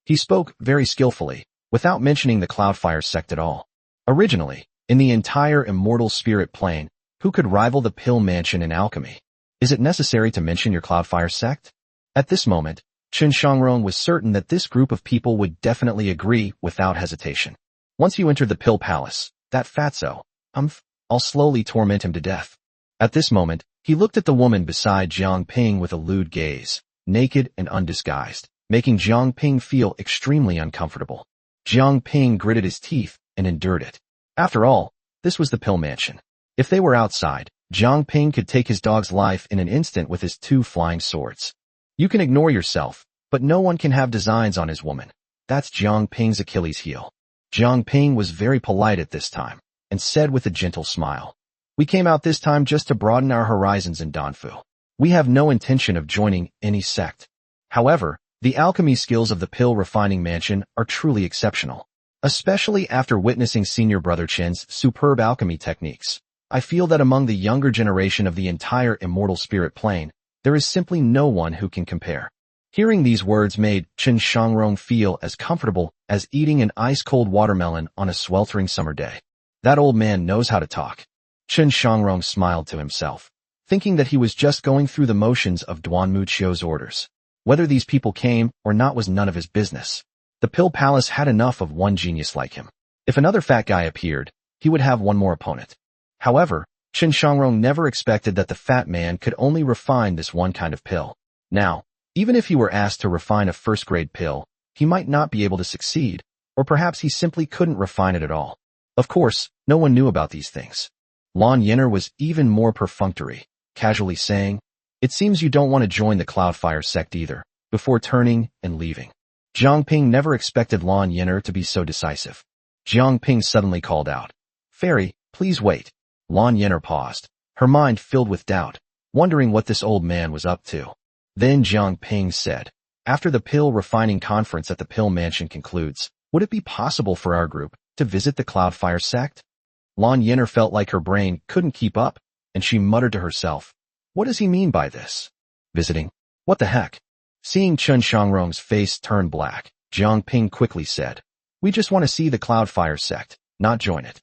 He spoke very skillfully, without mentioning the Cloudfire sect at all. Originally, in the entire immortal spirit plane, who could rival the Pill Mansion in alchemy? Is it necessary to mention your Cloudfire sect? At this moment, Chen Shangrong was certain that this group of people would definitely agree without hesitation. Once you enter the Pill Palace, that fatso, I'll slowly torment him to death. At this moment, he looked at the woman beside Jiang Ping with a lewd gaze, naked and undisguised, making Jiang Ping feel extremely uncomfortable. Jiang Ping gritted his teeth and endured it. After all, this was the Pill Mansion. If they were outside, Jiang Ping could take his dog's life in an instant with his two flying swords. You can ignore yourself, but no one can have designs on his woman. That's Jiang Ping's Achilles heel. Jiang Ping was very polite at this time, and said with a gentle smile, we came out this time just to broaden our horizons in Danfu. We have no intention of joining any sect. However, the alchemy skills of the Pill Refining Mansion are truly exceptional. Especially after witnessing Senior Brother Chen's superb alchemy techniques, I feel that among the younger generation of the entire immortal spirit plane, there is simply no one who can compare. Hearing these words made Chen Shangrong feel as comfortable as eating an ice-cold watermelon on a sweltering summer day. That old man knows how to talk. Chen Shangrong smiled to himself, thinking that he was just going through the motions of Duan Muqiu's orders. Whether these people came or not was none of his business. The Pill Palace had enough of one genius like him. If another fat guy appeared, he would have one more opponent. However, Chen Shangrong never expected that the fat man could only refine this one kind of pill. Now, even if he were asked to refine a first-grade pill, he might not be able to succeed, or perhaps he simply couldn't refine it at all. Of course, no one knew about these things. Lan Yin'er was even more perfunctory, casually saying, it seems you don't want to join the Cloudfire sect either, before turning and leaving. Jiang Ping never expected Lan Yin'er to be so decisive. Jiang Ping suddenly called out, Fairy, please wait. Lan Yin'er paused, her mind filled with doubt, wondering what this old man was up to. Then Jiang Ping said, after the Pill Refining Conference at the Pill Mansion concludes, would it be possible for our group to visit the Cloudfire sect? Lan Yin'er felt like her brain couldn't keep up, and she muttered to herself, what does he mean by this? Visiting? What the heck? Seeing Chen Shangrong's face turn black, Jiang Ping quickly said, we just want to see the Cloudfire sect, not join it.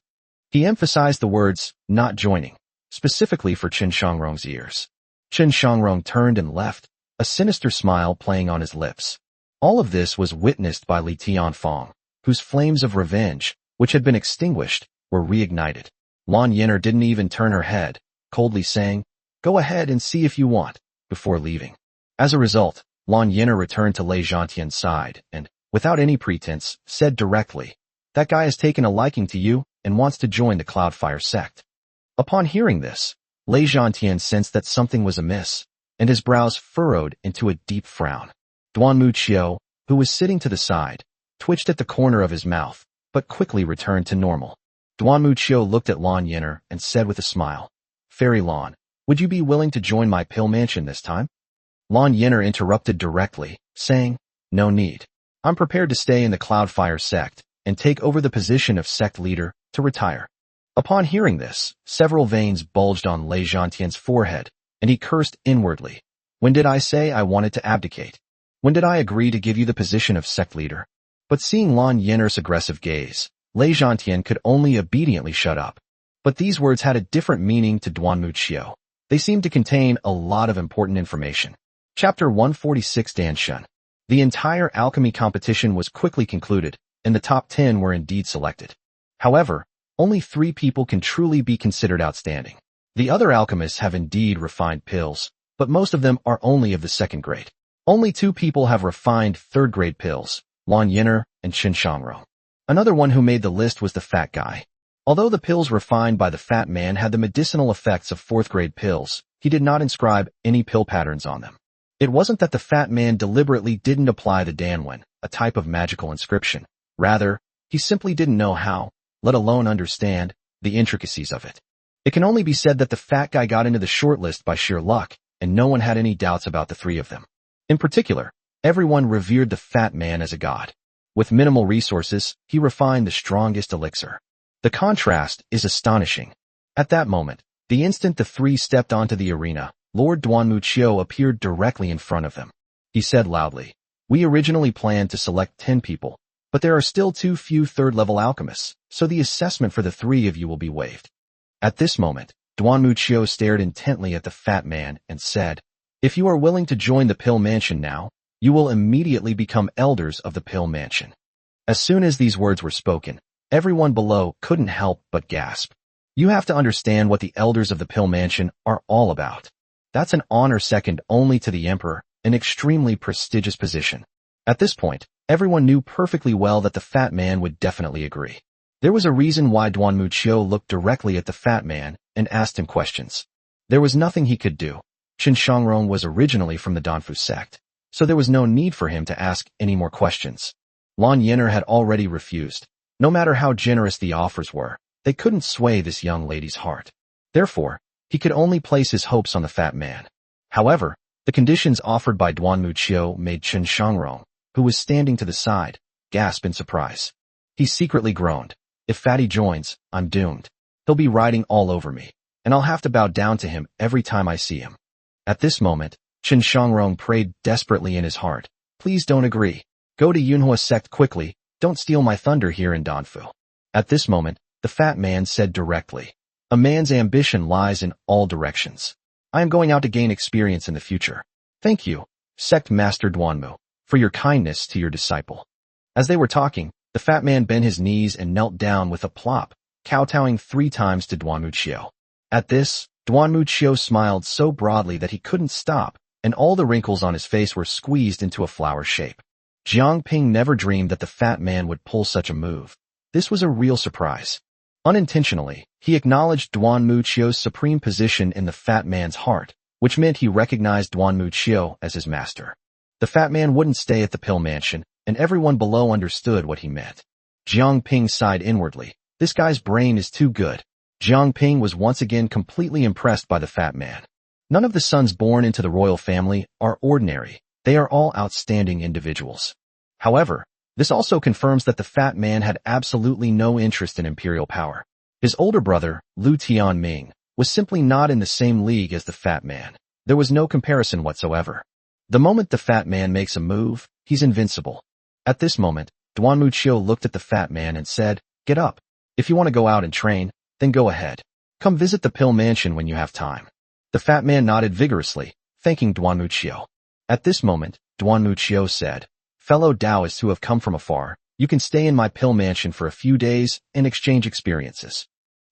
He emphasized the words, not joining, specifically for Chen Shangrong's ears. Chen Shangrong turned and left, a sinister smile playing on his lips. All of this was witnessed by Li Tianfeng, whose flames of revenge, which had been extinguished, were reignited. Lan Yin'er didn't even turn her head, coldly saying, "Go ahead and see if you want," before leaving. As a result, Lan Yin'er returned to Lei Zhantian's side and, without any pretense, said directly, "That guy has taken a liking to you and wants to join the Cloudfire sect." Upon hearing this, Lei Zhantian sensed that something was amiss, and his brows furrowed into a deep frown. Duanmu Qiu, who was sitting to the side, twitched at the corner of his mouth, but quickly returned to normal. Duanmu Qiu looked at Lan Yin'er and said with a smile, "Fairy Lan, would you be willing to join my pill mansion this time?" Lan Yin'er interrupted directly, saying, "No need. I'm prepared to stay in the Cloudfire sect and take over the position of sect leader to retire." Upon hearing this, several veins bulged on Lei Zhantian's forehead, and he cursed inwardly. "When did I say I wanted to abdicate? When did I agree to give you the position of sect leader?" But seeing Lan Yin'er's aggressive gaze, Lei Zhantian could only obediently shut up. But these words had a different meaning to Duanmu Qiu. They seemed to contain a lot of important information. Chapter 146 Danshan. The entire alchemy competition was quickly concluded, and the top 10 were indeed selected. However, only 3 people can truly be considered outstanding. The other alchemists have indeed refined pills, but most of them are only of the 2nd grade. Only 2 people have refined 3rd grade pills, Lan Yin'er and Chen Shangrong. Another one who made the list was the fat guy. Although the pills refined by the fat man had the medicinal effects of 4th grade pills, he did not inscribe any pill patterns on them. It wasn't that the fat man deliberately didn't apply the Danwen, a type of magical inscription. Rather, he simply didn't know how, let alone understand, the intricacies of it. It can only be said that the fat guy got into the shortlist by sheer luck, and no one had any doubts about the 3 of them. In particular, everyone revered the fat man as a god. With minimal resources, he refined the strongest elixir. The contrast is astonishing. At that moment, the instant the 3 stepped onto the arena, Lord Duanmu Qiu appeared directly in front of them. He said loudly, "We originally planned to select 10 people, but there are still too few 3rd-level alchemists, so the assessment for the 3 of you will be waived." At this moment, Duanmu Qiu stared intently at the fat man and said, "If you are willing to join the Pill Mansion now, you will immediately become elders of the Pill Mansion." As soon as these words were spoken, everyone below couldn't help but gasp. You have to understand what the elders of the Pill Mansion are all about. That's an honor second only to the emperor, an extremely prestigious position. At this point, everyone knew perfectly well that the fat man would definitely agree. There was a reason why Duanmu Qiu looked directly at the fat man and asked him questions. There was nothing he could do. Chen Shangrong was originally from the Danfu sect, so there was no need for him to ask any more questions. Lan Yin'er had already refused. No matter how generous the offers were, they couldn't sway this young lady's heart. Therefore, he could only place his hopes on the fat man. However, the conditions offered by Duanmu Qiu made Chen Shangrong, who was standing to the side, gasp in surprise. He secretly groaned, "If Fatty joins, I'm doomed. He'll be riding all over me, and I'll have to bow down to him every time I see him." At this moment, Chen Shangrong prayed desperately in his heart, "Please don't agree. Go to Yunhua sect quickly, don't steal my thunder here in Danfu." At this moment, the fat man said directly, "A man's ambition lies in all directions. I am going out to gain experience in the future. Thank you, Sect Master Duanmu, for your kindness to your disciple." As they were talking, the fat man bent his knees and knelt down with a plop, kowtowing 3 times to Duanmu Qiu. At this, Duanmu Qiu smiled so broadly that he couldn't stop, and all the wrinkles on his face were squeezed into a flower shape. Jiang Ping never dreamed that the fat man would pull such a move. This was a real surprise. Unintentionally, he acknowledged Duanmu Qiu's supreme position in the fat man's heart, which meant he recognized Duanmu Qiu as his master. The fat man wouldn't stay at the Pill Mansion, and everyone below understood what he meant. Jiang Ping sighed inwardly. This guy's brain is too good. Jiang Ping was once again completely impressed by the fat man. None of the sons born into the royal family are ordinary. They are all outstanding individuals. However, this also confirms that the fat man had absolutely no interest in imperial power. His older brother, Lu Tianming, was simply not in the same league as the fat man. There was no comparison whatsoever. The moment the fat man makes a move, he's invincible. At this moment, Duanmu Qiu looked at the fat man and said, "Get up. If you want to go out and train, then go ahead." Come visit the Pill Mansion when you have time. The fat man nodded vigorously, thanking Duanmuchio. At this moment, Duanmuchio said, fellow Taoists who have come from afar, you can stay in my Pill Mansion for a few days and exchange experiences.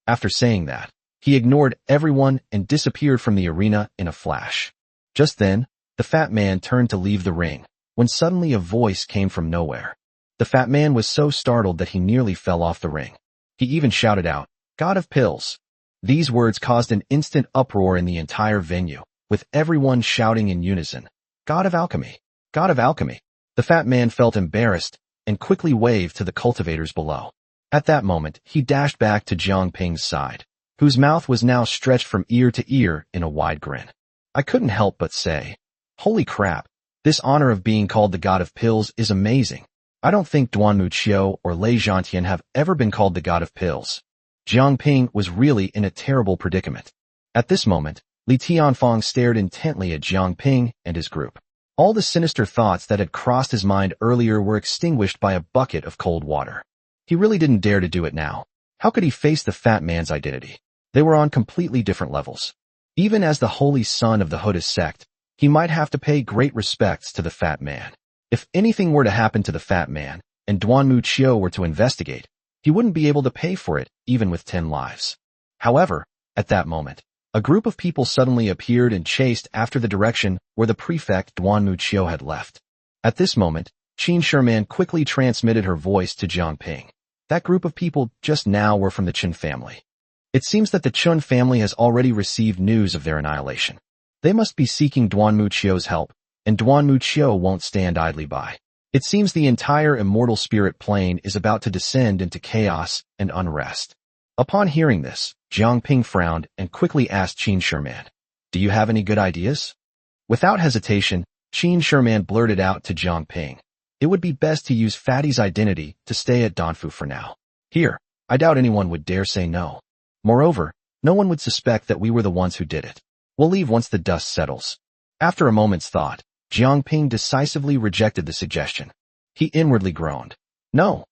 After saying that, he ignored everyone and disappeared from the arena in a flash. Just then, the fat man turned to leave the ring, when suddenly a voice came from nowhere. The fat man was so startled that he nearly fell off the ring. He even shouted out, God of Pills. These words caused an instant uproar in the entire venue, with everyone shouting in unison, God of Alchemy! God of Alchemy! The fat man felt embarrassed and quickly waved to the cultivators below. At that moment, he dashed back to Jiang Ping's side, whose mouth was now stretched from ear to ear in a wide grin. I couldn't help but say, holy crap, this honor of being called the God of Pills is amazing. I don't think Duanmuchio or Lei Zhantian have ever been called the God of Pills. Jiang Ping was really in a terrible predicament. At this moment, Li Tianfang stared intently at Jiang Ping and his group. All the sinister thoughts that had crossed his mind earlier were extinguished by a bucket of cold water. He really didn't dare to do it now. How could he face the fat man's identity? They were on completely different levels. Even as the holy son of the Buddhist sect, he might have to pay great respects to the fat man. If anything were to happen to the fat man, and Duanmuchio were to investigate, he wouldn't be able to pay for it, even with 10 lives. However, at that moment, a group of people suddenly appeared and chased after the direction where the prefect Duanmuchio had left. At this moment, Qin Sherman quickly transmitted her voice to Jiang Ping. That group of people just now were from the Chun family. It seems that the Chun family has already received news of their annihilation. They must be seeking Duanmuchio's help, and Duanmuchio won't stand idly by. It seems the entire immortal spirit plane is about to descend into chaos and unrest. Upon hearing this, Jiang Ping frowned and quickly asked Qin Sherman, do you have any good ideas? Without hesitation, Qin Sherman blurted out to Jiang Ping, it would be best to use Fatty's identity to stay at Danfu for now. Here, I doubt anyone would dare say no. Moreover, no one would suspect that we were the ones who did it. We'll leave once the dust settles. After a moment's thought, Jiang Ping decisively rejected the suggestion. He inwardly groaned. No,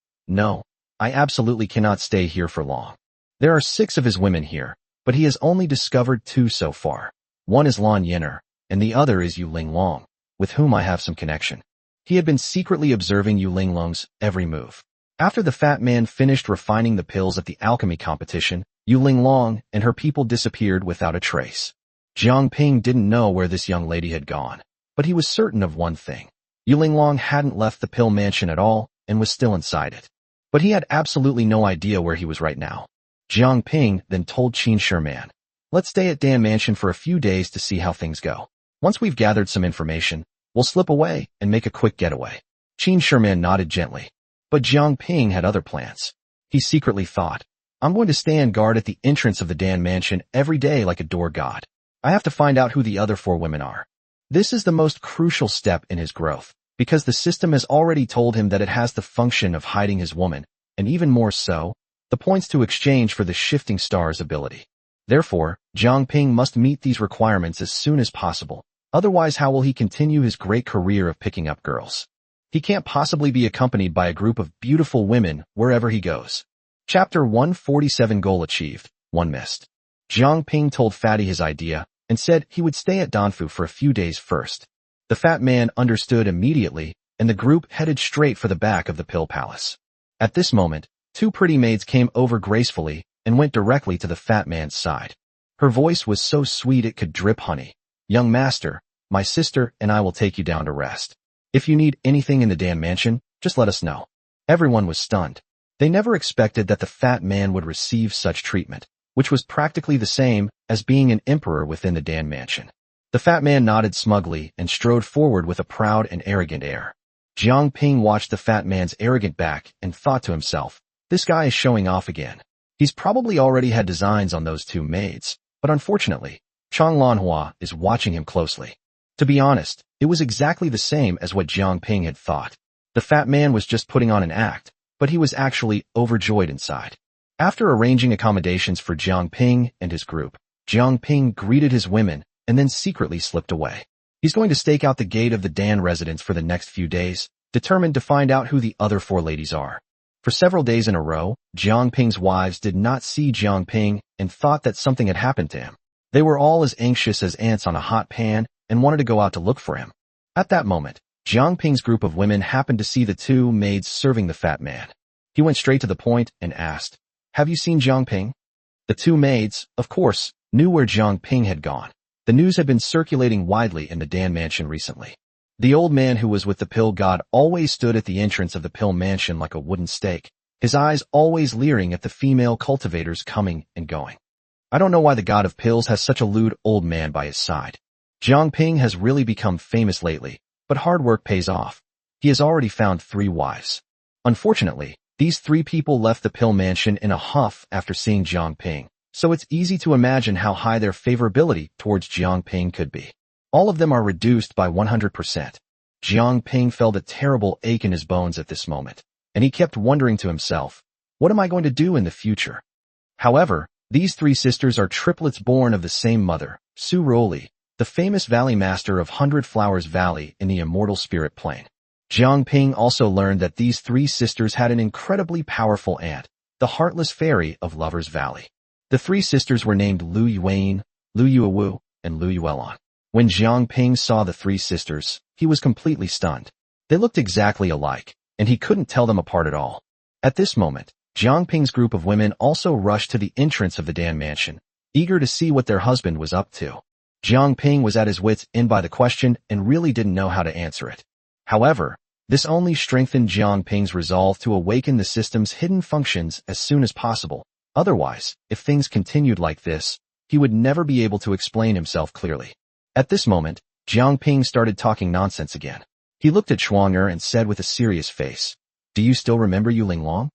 I absolutely cannot stay here for long. There are 6 of his women here, but he has only discovered 2 so far. One is Lan Yener, and the other is Yu Linglong, with whom I have some connection. He had been secretly observing Yu Linglong's every move. After the fat man finished refining the pills at the alchemy competition, Yu Linglong and her people disappeared without a trace. Jiang Ping didn't know where this young lady had gone, but he was certain of one thing. Yu Linglong hadn't left the pill mansion at all and was still inside it. But he had absolutely no idea where he was right now. Jiang Ping then told Qin Sherman, let's stay at Dan Mansion for a few days to see how things go. Once we've gathered some information, we'll slip away and make a quick getaway. Qin Sherman nodded gently, but Jiang Ping had other plans. He secretly thought, I'm going to stand guard at the entrance of the Dan Mansion every day like a door god. I have to find out who the other 4 women are. This is the most crucial step in his growth, because the system has already told him that it has the function of hiding his woman, and even more so, the points to exchange for the shifting star's ability. Therefore, Jiang Ping must meet these requirements as soon as possible. Otherwise, how will he continue his great career of picking up girls? He can't possibly be accompanied by a group of beautiful women wherever he goes. Chapter 147 Goal achieved, 1 missed. Jiang Ping told Fatty his idea and said he would stay at Danfu for a few days first. The fat man understood immediately, and the group headed straight for the back of the pill palace. At this moment, 2 pretty maids came over gracefully and went directly to the fat man's side. Her voice was so sweet it could drip honey. Young master, my sister and I will take you down to rest. If you need anything in the Dan Mansion, just let us know. Everyone was stunned. They never expected that the fat man would receive such treatment, which was practically the same as being an emperor within the Dan Mansion. The fat man nodded smugly and strode forward with a proud and arrogant air. Jiang Ping watched the fat man's arrogant back and thought to himself, this guy is showing off again. He's probably already had designs on those 2 maids, but unfortunately, Chang Lanhua is watching him closely. To be honest, it was exactly the same as what Jiang Ping had thought. The fat man was just putting on an act, but he was actually overjoyed inside. After arranging accommodations for Jiang Ping and his group, Jiang Ping greeted his women and then secretly slipped away. He's going to stake out the gate of the Dan residence for the next few days, determined to find out who the other 4 ladies are. For several days in a row, Jiang Ping's wives did not see Jiang Ping and thought that something had happened to him. They were all as anxious as ants on a hot pan and wanted to go out to look for him. At that moment, Jiang Ping's group of women happened to see the two maids serving the fat man. He went straight to the point and asked, "Have you seen Jiang Ping?" The two maids, of course, knew where Jiang Ping had gone. The news had been circulating widely in the Dan mansion recently. The old man who was with the pill god always stood at the entrance of the pill mansion like a wooden stake, his eyes always leering at the female cultivators coming and going. I don't know why the god of pills has such a lewd old man by his side. Jiang Ping has really become famous lately, but hard work pays off. He has already found 3 wives. Unfortunately, these 3 people left the pill mansion in a huff after seeing Jiang Ping, so it's easy to imagine how high their favorability towards Jiang Ping could be. All of them are reduced by 100%. Jiang Ping felt a terrible ache in his bones at this moment, and he kept wondering to himself, what am I going to do in the future? However, these 3 sisters are triplets born of the same mother, Su Roli, the famous valley master of 100 Flowers Valley in the immortal spirit plane. Jiang Ping also learned that these 3 sisters had an incredibly powerful aunt, the heartless fairy of Lover's Valley. The 3 sisters were named Lu Yuan, Lu Yuewu, and Lu Yuelon. When Jiang Ping saw the 3 sisters, he was completely stunned. They looked exactly alike, and he couldn't tell them apart at all. At this moment, Jiang Ping's group of women also rushed to the entrance of the Dan mansion, eager to see what their husband was up to. Jiang Ping was at his wits' end by the question and really didn't know how to answer it. However, this only strengthened Jiang Ping's resolve to awaken the system's hidden functions as soon as possible. Otherwise, if things continued like this, he would never be able to explain himself clearly. At this moment, Jiang Ping started talking nonsense again. He looked at Shuang'er and said with a serious face, "Do you still remember Yu Linglong?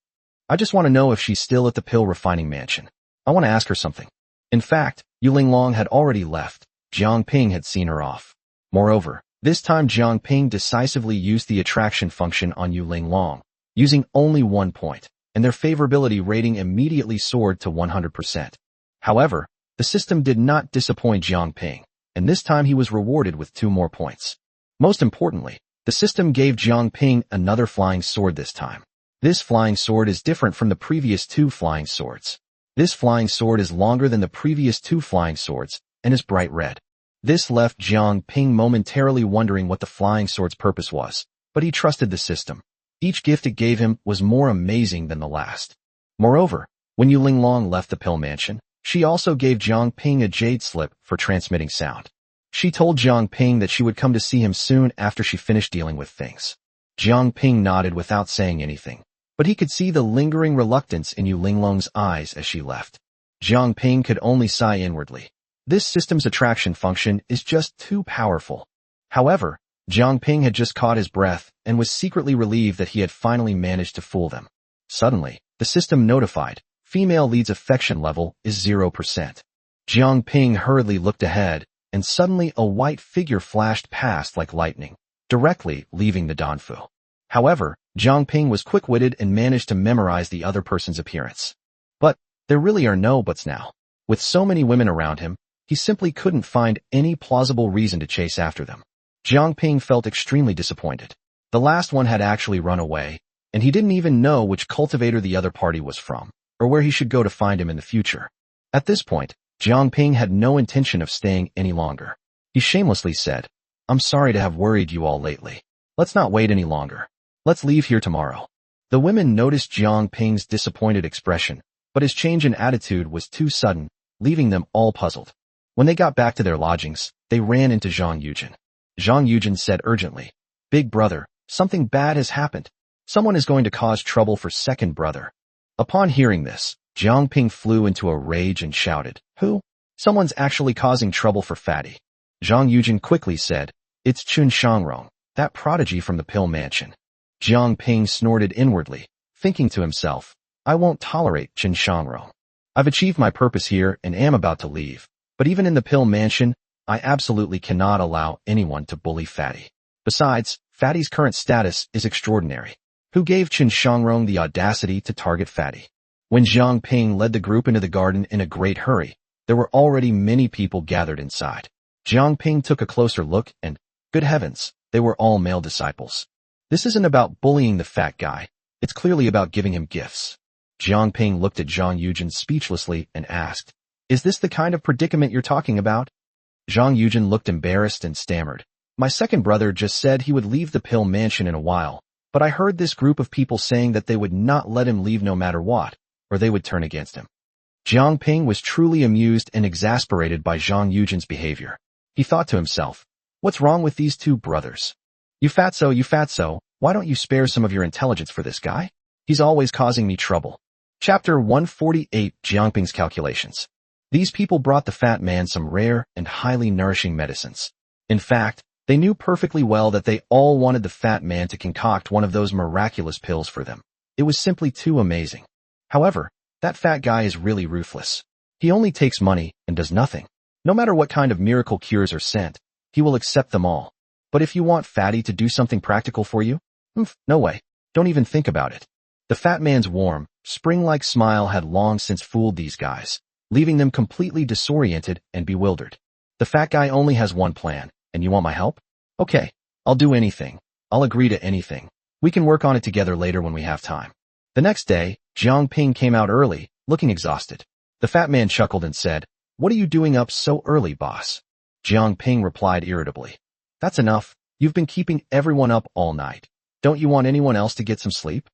I just want to know if she's still at the pill refining mansion. I want to ask her something." In fact, Yu Linglong had already left. Jiang Ping had seen her off. Moreover, this time Jiang Ping decisively used the attraction function on Yu Linglong, using only 1 point, and their favorability rating immediately soared to 100%. However, the system did not disappoint Jiang Ping, and this time he was rewarded with 2 more points. Most importantly, the system gave Jiang Ping another flying sword this time. This flying sword is different from the previous 2 flying swords. This flying sword is longer than the previous 2 flying swords, and is bright red. This left Jiang Ping momentarily wondering what the flying sword's purpose was, but he trusted the system. Each gift it gave him was more amazing than the last. Moreover, when Yu Linglong left the pill mansion, she also gave Jiang Ping a jade slip for transmitting sound. She told Jiang Ping that she would come to see him soon after she finished dealing with things. Jiang Ping nodded without saying anything, but he could see the lingering reluctance in Yu Linglong's eyes as she left. Jiang Ping could only sigh inwardly. This system's attraction function is just too powerful. However, Jiang Ping had just caught his breath and was secretly relieved that he had finally managed to fool them. Suddenly, the system notified, female lead's affection level is 0%. Jiang Ping hurriedly looked ahead, and suddenly a white figure flashed past like lightning, directly leaving the Danfu. However, Jiang Ping was quick-witted and managed to memorize the other person's appearance. But there really are no buts now. With so many women around him, he simply couldn't find any plausible reason to chase after them. Jiang Ping felt extremely disappointed. The last one had actually run away, and he didn't even know which cultivator the other party was from, or where he should go to find him in the future. At this point, Jiang Ping had no intention of staying any longer. He shamelessly said, "I'm sorry to have worried you all lately. Let's not wait any longer. Let's leave here tomorrow." The women noticed Jiang Ping's disappointed expression, but his change in attitude was too sudden, leaving them all puzzled. When they got back to their lodgings, they ran into Zhang Yujin. Zhang Yujin said urgently, "Big brother, something bad has happened. Someone is going to cause trouble for second brother." Upon hearing this, Jiang Ping flew into a rage and shouted, "Who? Someone's actually causing trouble for Fatty." Zhang Yujin quickly said, "It's Chun Shangrong, that prodigy from the pill mansion." Jiang Ping snorted inwardly, thinking to himself, "I won't tolerate Chun Shangrong. I've achieved my purpose here and am about to leave. But even in the pill mansion, I absolutely cannot allow anyone to bully Fatty. Besides, Fatty's current status is extraordinary. Who gave Chun Shangrong the audacity to target Fatty?" When Jiang Ping led the group into the garden in a great hurry, there were already many people gathered inside. Jiang Ping took a closer look and, good heavens, they were all male disciples. This isn't about bullying the fat guy. It's clearly about giving him gifts. Jiang Ping looked at Zhang Yujin speechlessly and asked, "Is this the kind of predicament you're talking about?" Zhang Yujin looked embarrassed and stammered. "My second brother just said he would leave the pill mansion in a while, but I heard this group of people saying that they would not let him leave no matter what, or they would turn against him." Jiang Ping was truly amused and exasperated by Zhang Yujin's behavior. He thought to himself, "What's wrong with these two brothers? You fatso, why don't you spare some of your intelligence for this guy? He's always causing me trouble." Chapter 148, Jiang Ping's Calculations. These people brought the fat man some rare and highly nourishing medicines. In fact, they knew perfectly well that they all wanted the fat man to concoct one of those miraculous pills for them. It was simply too amazing. However, that fat guy is really ruthless. He only takes money and does nothing. No matter what kind of miracle cures are sent, he will accept them all. But if you want Fatty to do something practical for you, no way. Don't even think about it. The fat man's warm, spring-like smile had long since fooled these guys, leaving them completely disoriented and bewildered. The fat guy only has one plan, and you want my help? Okay, I'll do anything. I'll agree to anything. We can work on it together later when we have time. The next day, Jiang Ping came out early, looking exhausted. The fat man chuckled and said, "What are you doing up so early, boss?" Jiang Ping replied irritably, "That's enough. You've been keeping everyone up all night. Don't you want anyone else to get some sleep?"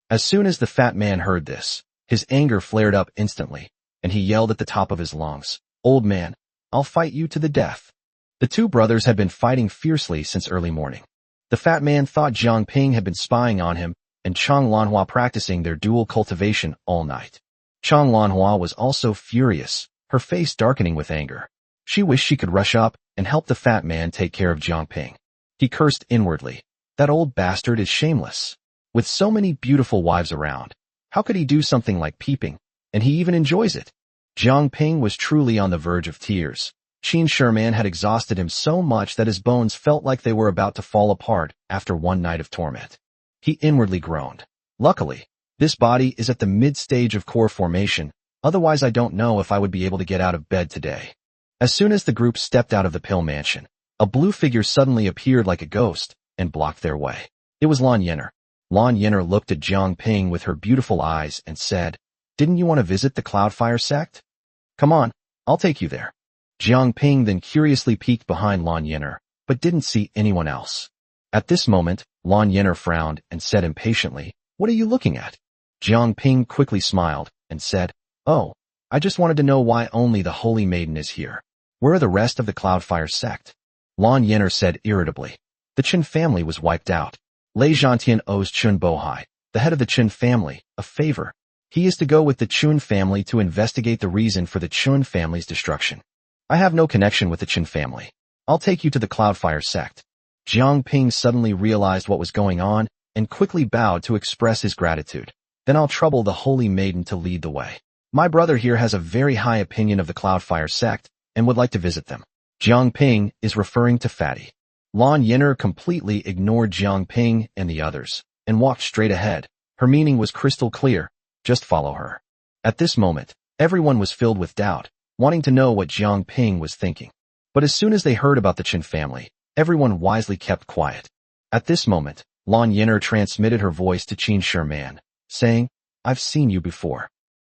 As soon as the fat man heard this, his anger flared up instantly, and he yelled at the top of his lungs, "Old man, I'll fight you to the death." The two brothers had been fighting fiercely since early morning. The fat man thought Jiang Ping had been spying on him and Chang Lanhua practicing their dual cultivation all night. Chang Lanhua was also furious, her face darkening with anger. She wished she could rush up and help the fat man take care of Jiang Ping. He cursed inwardly. That old bastard is shameless. With so many beautiful wives around, how could he do something like peeping? And he even enjoys it. Jiang Ping was truly on the verge of tears. Qin Sherman had exhausted him so much that his bones felt like they were about to fall apart after one night of torment. He inwardly groaned. Luckily, this body is at the mid-stage of core formation, otherwise I don't know if I would be able to get out of bed today. As soon as the group stepped out of the pill mansion, a blue figure suddenly appeared like a ghost and blocked their way. It was Lan Yenner. Lan Yenner looked at Jiang Ping with her beautiful eyes and said, "Didn't you want to visit the Cloudfire sect? Come on, I'll take you there." Jiang Ping then curiously peeked behind Lan Yenner, but didn't see anyone else. At this moment, Lan Yenner frowned and said impatiently, "What are you looking at?" Jiang Ping quickly smiled and said, "Oh, I just wanted to know why only the Holy Maiden is here. Where are the rest of the Cloudfire sect?" Lan Yenner said irritably, "The Chen family was wiped out. Lei Zhantian owes Chun Bohai, the head of the Chen family, a favor. He is to go with the Chun family to investigate the reason for the Chun family's destruction. I have no connection with the Chen family. I'll take you to the Cloudfire sect." Jiang Ping suddenly realized what was going on and quickly bowed to express his gratitude. "Then I'll trouble the Holy Maiden to lead the way. My brother here has a very high opinion of the Cloudfire sect and would like to visit them." Jiang Ping is referring to Fatty. Lan Yenner completely ignored Jiang Ping and the others and walked straight ahead. Her meaning was crystal clear. Just follow her. At this moment, everyone was filled with doubt, wanting to know what Jiang Ping was thinking. But as soon as they heard about the Chen family, everyone wisely kept quiet. At this moment, Lan Yenner transmitted her voice to Qin Sherman, saying, "I've seen you before."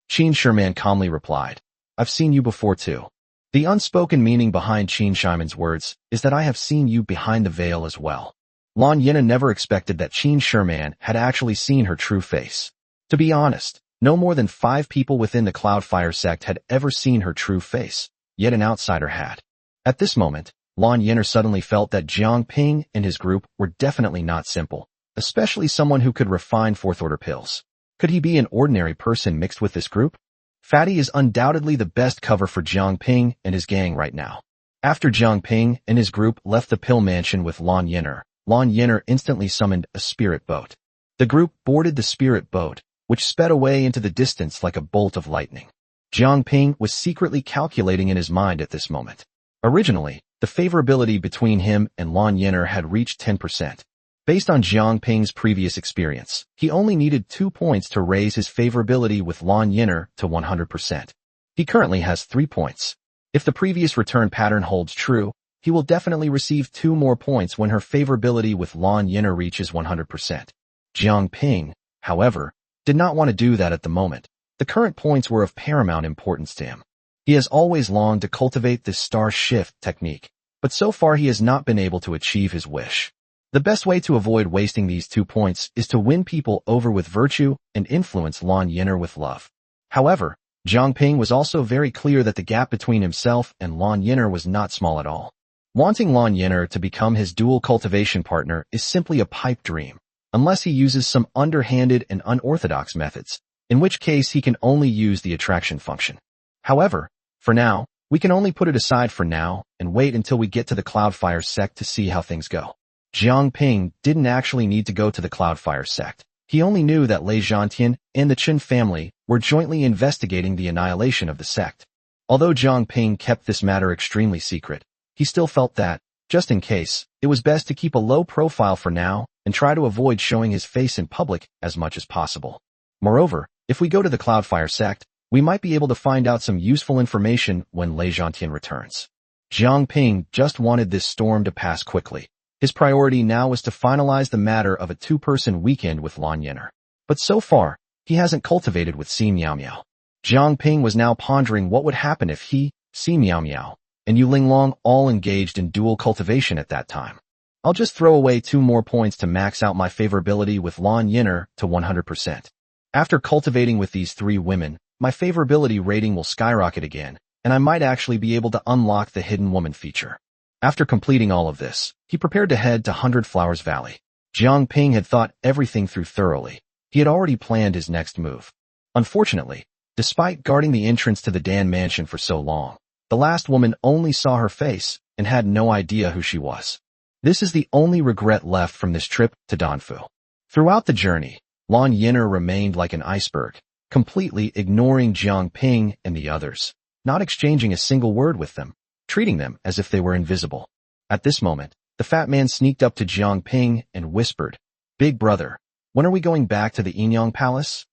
Qin Sherman calmly replied, "I've seen you before too." The unspoken meaning behind Qin Sherman's words is that I have seen you behind the veil as well. Lan Yenner never expected that Qin Sherman had actually seen her true face. To be honest, no more than 5 people within the Cloudfire sect had ever seen her true face, yet an outsider had. At this moment, Lan Yenner suddenly felt that Jiang Ping and his group were definitely not simple, especially someone who could refine fourth-order pills. Could he be an ordinary person mixed with this group? Fatty is undoubtedly the best cover for Jiang Ping and his gang right now. After Jiang Ping and his group left the pill mansion with Lan Yenner instantly summoned a spirit boat. The group boarded the spirit boat, which sped away into the distance like a bolt of lightning. Jiang Ping was secretly calculating in his mind at this moment. Originally, the favorability between him and Lan Yenner had reached 10%. Based on Jiang Ping's previous experience, he only needed 2 points to raise his favorability with Lan Yenner to 100%. He currently has 3 points. If the previous return pattern holds true, he will definitely receive 2 more points when her favorability with Lan Yenner reaches 100%. Jiang Ping, however, did not want to do that at the moment. The current points were of paramount importance to him. He has always longed to cultivate this star shift technique, but so far he has not been able to achieve his wish. The best way to avoid wasting these 2 points is to win people over with virtue and influence Lan Yin'er with love. However, Jiang Ping was also very clear that the gap between himself and Lan Yin'er was not small at all. Wanting Lan Yin'er to become his dual cultivation partner is simply a pipe dream, unless he uses some underhanded and unorthodox methods, in which case he can only use the attraction function. However, for now, we can only put it aside for now and wait until we get to the Cloudfire sect to see how things go. Jiang Ping didn't actually need to go to the Cloudfire sect. He only knew that Lei Zhantian and the Chen family were jointly investigating the annihilation of the sect. Although Jiang Ping kept this matter extremely secret, he still felt that, just in case, it was best to keep a low profile for now and try to avoid showing his face in public as much as possible. Moreover, if we go to the Cloudfire sect, we might be able to find out some useful information when Lei Zhantian returns. Jiang Ping just wanted this storm to pass quickly. His priority now was to finalize the matter of a 2-person weekend with Lan Yin'er. But so far, he hasn't cultivated with Si Miao Miao. Jiang Ping was now pondering what would happen if he, Si Miao Miao, and Yu Linglong all engaged in dual cultivation at that time. I'll just throw away 2 more points to max out my favorability with Lan Yin'er to 100%. After cultivating with these 3 women, my favorability rating will skyrocket again, and I might actually be able to unlock the hidden woman feature. After completing all of this, he prepared to head to 100 Flowers Valley. Jiang Ping had thought everything through thoroughly. He had already planned his next move. Unfortunately, despite guarding the entrance to the Dan mansion for so long, the last woman only saw her face and had no idea who she was. This is the only regret left from this trip to Danfu. Throughout the journey, Lan Yin'er remained like an iceberg, completely ignoring Jiang Ping and the others, not exchanging a single word with them, treating them as if they were invisible. At this moment, the fat man sneaked up to Jiang Ping and whispered, "Big brother, when are we going back to the Yinyang Palace?"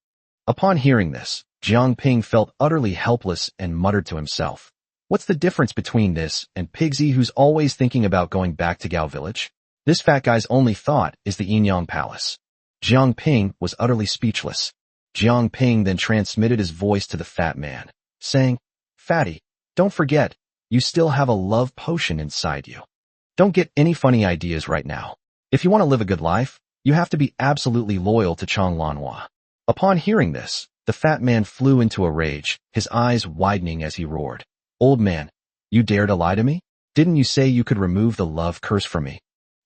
Upon hearing this, Jiang Ping felt utterly helpless and muttered to himself, "What's the difference between this and Pigsy who's always thinking about going back to Gao Village? This fat guy's only thought is the Yinyang Palace." Jiang Ping was utterly speechless. Jiang Ping then transmitted his voice to the fat man, saying, "Fatty, don't forget, you still have a love potion inside you. Don't get any funny ideas right now. If you want to live a good life, you have to be absolutely loyal to Chong Lanhua." Upon hearing this, the fat man flew into a rage, his eyes widening as he roared, "Old man, you dare to lie to me? Didn't you say you could remove the love curse from me?"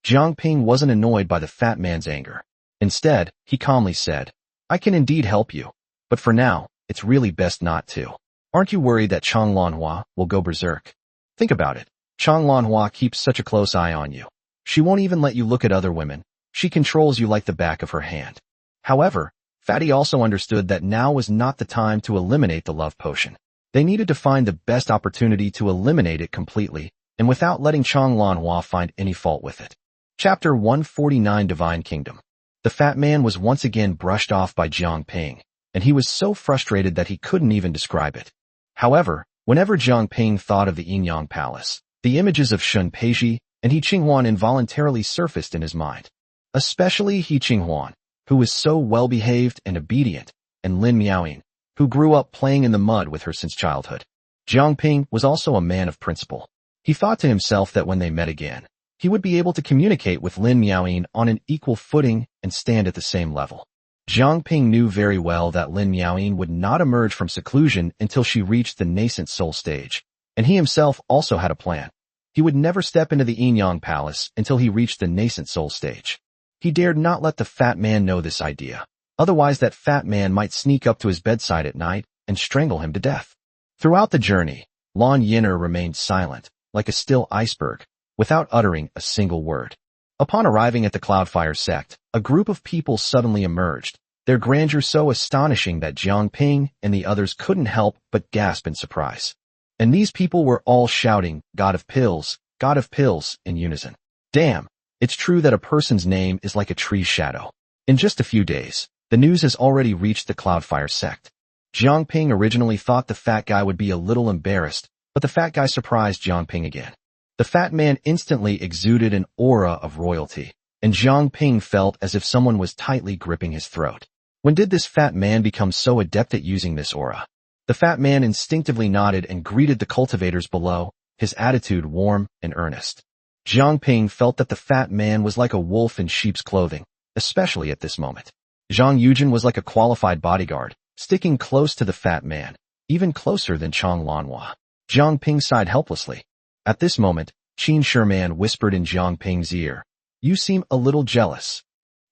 Jiang Ping wasn't annoyed by the fat man's anger. Instead, he calmly said, "I can indeed help you, but for now, it's really best not to. Aren't you worried that Chong Lanhua will go berserk? Think about it. Chong Lanhua keeps such a close eye on you. She won't even let you look at other women. She controls you like the back of her hand." However, Fatty also understood that now was not the time to eliminate the love potion. They needed to find the best opportunity to eliminate it completely, and without letting Chong Lanhua find any fault with it. Chapter 149 Divine Kingdom. The fat man was once again brushed off by Jiang Ping, and he was so frustrated that he couldn't even describe it. However, whenever Jiang Ping thought of the Yinyang Palace, the images of Shun Peizhi and He Qinghuan involuntarily surfaced in his mind. Especially He Qinghuan, who was so well-behaved and obedient, and Lin Miaoyin, who grew up playing in the mud with her since childhood. Jiang Ping was also a man of principle. He thought to himself that when they met again, he would be able to communicate with Lin Miaoyin on an equal footing and stand at the same level. Jiang Ping knew very well that Lin Miaoyin would not emerge from seclusion until she reached the nascent soul stage, and he himself also had a plan. He would never step into the Yinyang Palace until he reached the nascent soul stage. He dared not let the fat man know this idea, otherwise that fat man might sneak up to his bedside at night and strangle him to death. Throughout the journey, Lan Yin'er remained silent, like a still iceberg, without uttering a single word. Upon arriving at the Cloudfire sect, a group of people suddenly emerged, their grandeur so astonishing that Jiang Ping and the others couldn't help but gasp in surprise. And these people were all shouting, God of Pills, in unison. Damn, it's true that a person's name is like a tree's shadow. In just a few days, the news has already reached the Cloudfire sect. Jiang Ping originally thought the fat guy would be a little embarrassed, but the fat guy surprised Jiang Ping again. The fat man instantly exuded an aura of royalty, and Jiang Ping felt as if someone was tightly gripping his throat. When did this fat man become so adept at using this aura? The fat man instinctively nodded and greeted the cultivators below, his attitude warm and earnest. Jiang Ping felt that the fat man was like a wolf in sheep's clothing, especially at this moment. Zhang Yujin was like a qualified bodyguard, sticking close to the fat man, even closer than Chang Lanhua. Jiang Ping sighed helplessly. At this moment, Qin Sherman whispered in Jiang Ping's ear, "You seem a little jealous."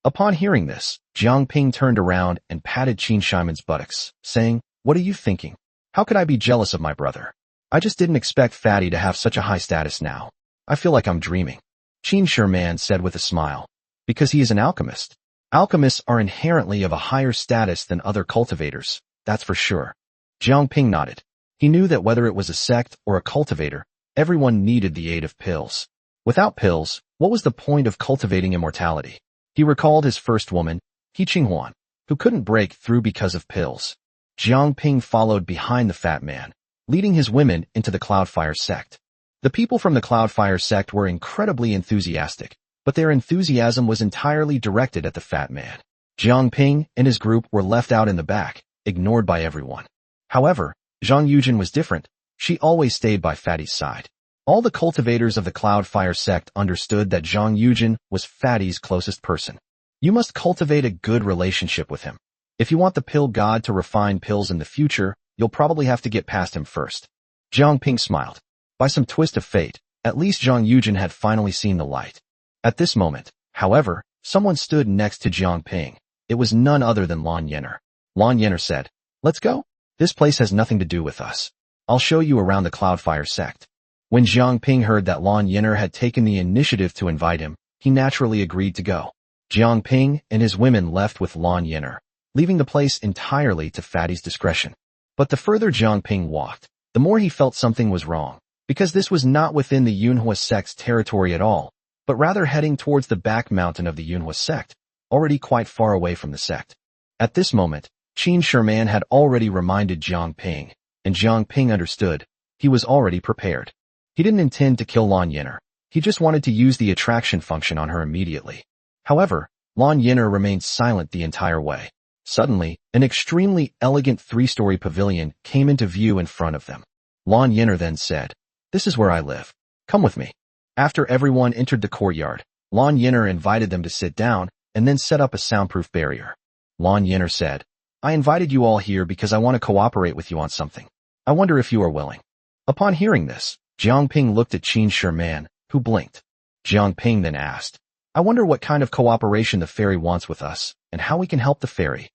Upon hearing this, Jiang Ping turned around and patted Qin Sherman's buttocks, saying, "What are you thinking? How could I be jealous of my brother? I just didn't expect Fatty to have such a high status now. I feel like I'm dreaming." Qin Sherman said with a smile, "Because he is an alchemist. Alchemists are inherently of a higher status than other cultivators, that's for sure." Jiang Ping nodded. He knew that whether it was a sect or a cultivator, everyone needed the aid of pills. Without pills, what was the point of cultivating immortality? He recalled his first woman, He Qinghuan, who couldn't break through because of pills. Jiang Ping followed behind the fat man, leading his women into the Cloudfire sect. The people from the Cloudfire sect were incredibly enthusiastic, but their enthusiasm was entirely directed at the fat man. Jiang Ping and his group were left out in the back, ignored by everyone. However, Zhang Yujin was different. She always stayed by Fatty's side. All the cultivators of the Cloudfire sect understood that Zhang Yujin was Fatty's closest person. You must cultivate a good relationship with him. If you want the pill god to refine pills in the future, you'll probably have to get past him first. Jiang Ping smiled. By some twist of fate, at least Zhang Yujin had finally seen the light. At this moment, however, someone stood next to Jiang Ping. It was none other than Lan Yenner. Lan Yenner said, "Let's go. This place has nothing to do with us. I'll show you around the Cloudfire sect." When Jiang Ping heard that Lan Yenner had taken the initiative to invite him, he naturally agreed to go. Jiang Ping and his women left with Lan Yenner, leaving the place entirely to Fatty's discretion. But the further Jiang Ping walked, the more he felt something was wrong, because this was not within the Yunhua sect's territory at all, but rather heading towards the back mountain of the Yunhua sect, already quite far away from the sect. At this moment, Qin Sherman had already reminded Jiang Ping, and Jiang Ping understood. He was already prepared. He didn't intend to kill Lan Yenner. He just wanted to use the attraction function on her immediately. However, Lan Yenner remained silent the entire way. Suddenly, an extremely elegant three-story pavilion came into view in front of them. Lan Yenner then said, "This is where I live. Come with me." After everyone entered the courtyard, Lan Yenner invited them to sit down and then set up a soundproof barrier. Lan Yenner said, "I invited you all here because I want to cooperate with you on something. I wonder if you are willing." Upon hearing this, Jiang Ping looked at Qin Sherman, who blinked. Jiang Ping then asked, "I wonder what kind of cooperation the fairy wants with us, and how we can help the fairy."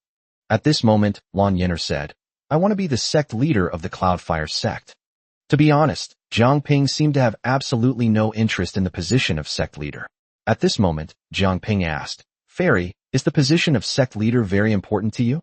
At this moment, Lan Yenner said, "I want to be the sect leader of the Cloudfire sect." To be honest, Jiang Ping seemed to have absolutely no interest in the position of sect leader. At this moment, Jiang Ping asked, "Fairy, is the position of sect leader very important to you?"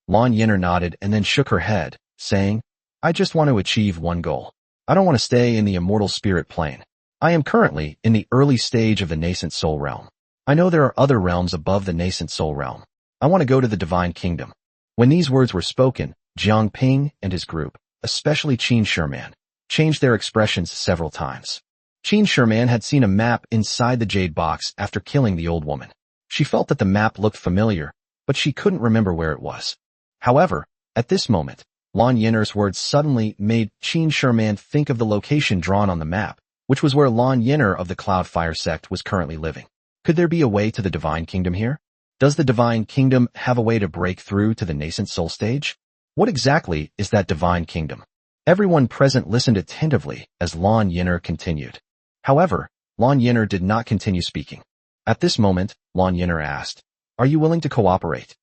Lan Yenner nodded and then shook her head, saying, "I just want to achieve one goal. I don't want to stay in the immortal spirit plane. I am currently in the early stage of the nascent soul realm. I know there are other realms above the nascent soul realm. I want to go to the divine kingdom." When these words were spoken, Jiang Ping and his group, especially Qin Sherman, changed their expressions several times. Qin Sherman had seen a map inside the jade box after killing the old woman. She felt that the map looked familiar, but she couldn't remember where it was. However, at this moment, Lan Yenner's words suddenly made Qin Sherman think of the location drawn on the map, which was where Lan Yenner of the Cloudfire sect was currently living. Could there be a way to the divine kingdom here? Does the divine kingdom have a way to break through to the nascent soul stage? What exactly is that divine kingdom? Everyone present listened attentively as Lan Yenner continued. However, Lan Yenner did not continue speaking. At this moment, Lan Yenner asked, "Are you willing to cooperate?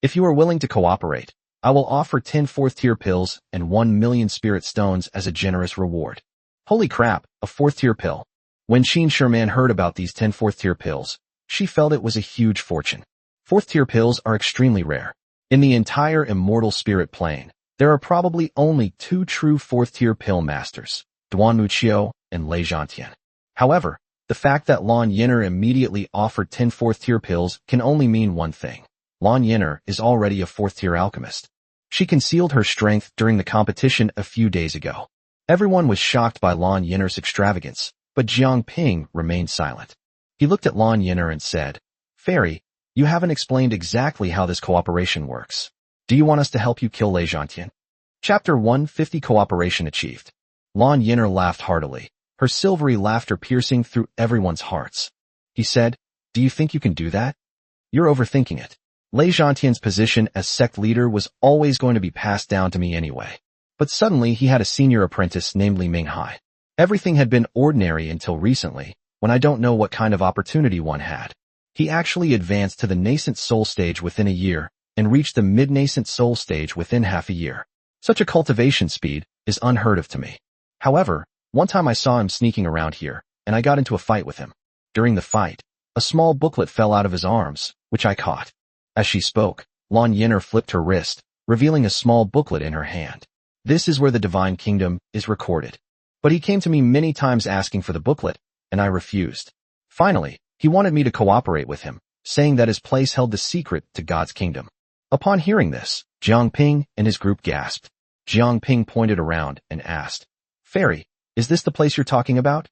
If you are willing to cooperate, I will offer 10 fourth-tier pills and 1 million spirit stones as a generous reward." Holy crap, a fourth-tier pill. When Qin Sherman heard about these 10 fourth-tier pills, she felt it was a huge fortune. Fourth-tier pills are extremely rare. In the entire immortal spirit plane, there are probably only 2 true fourth-tier pill masters, Duan Muqiu and Lei Zhantian. However, the fact that Lan Yenner immediately offered 10 fourth-tier pills can only mean one thing. Lan Yenner is already a fourth-tier alchemist. She concealed her strength during the competition a few days ago. Everyone was shocked by Lan Yenner's extravagance, but Jiang Ping remained silent. He looked at Lan Yenner and said, "Fairy, You haven't explained exactly how this cooperation works. Do you want us to help you kill Lei Zhantian? Chapter 150 Cooperation Achieved. Lan Yin'er laughed heartily, her silvery laughter piercing through everyone's hearts. He said, "Do you think you can do that? You're overthinking it. Lei Zhantian's position as sect leader was always going to be passed down to me anyway." But suddenly he had a senior apprentice named Li Minghai. Everything had been ordinary until recently, when I don't know what kind of opportunity one had. He actually advanced to the nascent soul stage within a year, and reached the mid-nascent soul stage within half a year. Such a cultivation speed is unheard of to me. However, one time I saw him sneaking around here, and I got into a fight with him. During the fight, a small booklet fell out of his arms, which I caught. As she spoke, Lan Yin'er flipped her wrist, revealing a small booklet in her hand. This is where the Divine Kingdom is recorded. But he came to me many times asking for the booklet, and I refused. Finally, he wanted me to cooperate with him, saying that his place held the secret to God's kingdom. Upon hearing this, Jiang Ping and his group gasped. Jiang Ping pointed around and asked, "Fairy, is this the place you're talking about?"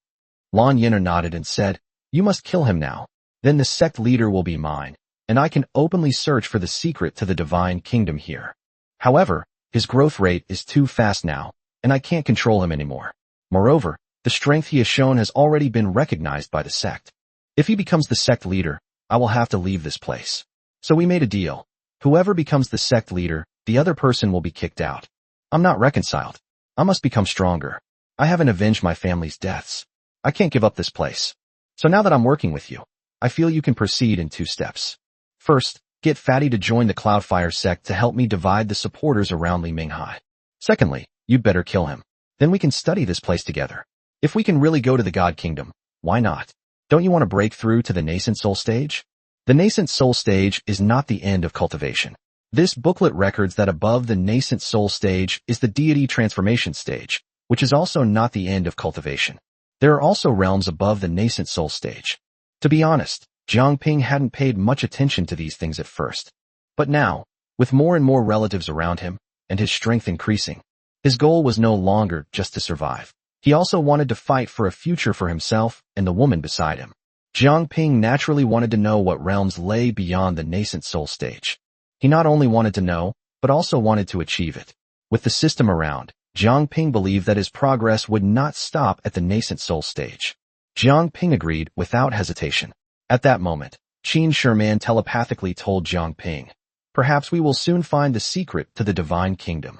Lan Yin'er nodded and said, "You must kill him now. Then the sect leader will be mine, and I can openly search for the secret to the Divine Kingdom here. However, his growth rate is too fast now, and I can't control him anymore. Moreover, the strength he has shown has already been recognized by the sect. If he becomes the sect leader, I will have to leave this place." So we made a deal. Whoever becomes the sect leader, the other person will be kicked out. I'm not reconciled. I must become stronger. I haven't avenged my family's deaths. I can't give up this place. So now that I'm working with you, I feel you can proceed in 2 steps. First, get Fatty to join the Cloudfire sect to help me divide the supporters around Li Minghai. Secondly, you'd better kill him. Then we can study this place together. If we can really go to the God Kingdom, why not? Don't you want to break through to the nascent soul stage? The nascent soul stage is not the end of cultivation. This booklet records that above the nascent soul stage is the deity transformation stage, which is also not the end of cultivation. There are also realms above the nascent soul stage. To be honest, Jiang Ping hadn't paid much attention to these things at first. But now, with more and more relatives around him, and his strength increasing, his goal was no longer just to survive. He also wanted to fight for a future for himself and the woman beside him. Jiang Ping naturally wanted to know what realms lay beyond the nascent soul stage. He not only wanted to know, but also wanted to achieve it. With the system around, Jiang Ping believed that his progress would not stop at the nascent soul stage. Jiang Ping agreed without hesitation. At that moment, Qin Sherman telepathically told Jiang Ping, "Perhaps we will soon find the secret to the Divine Kingdom."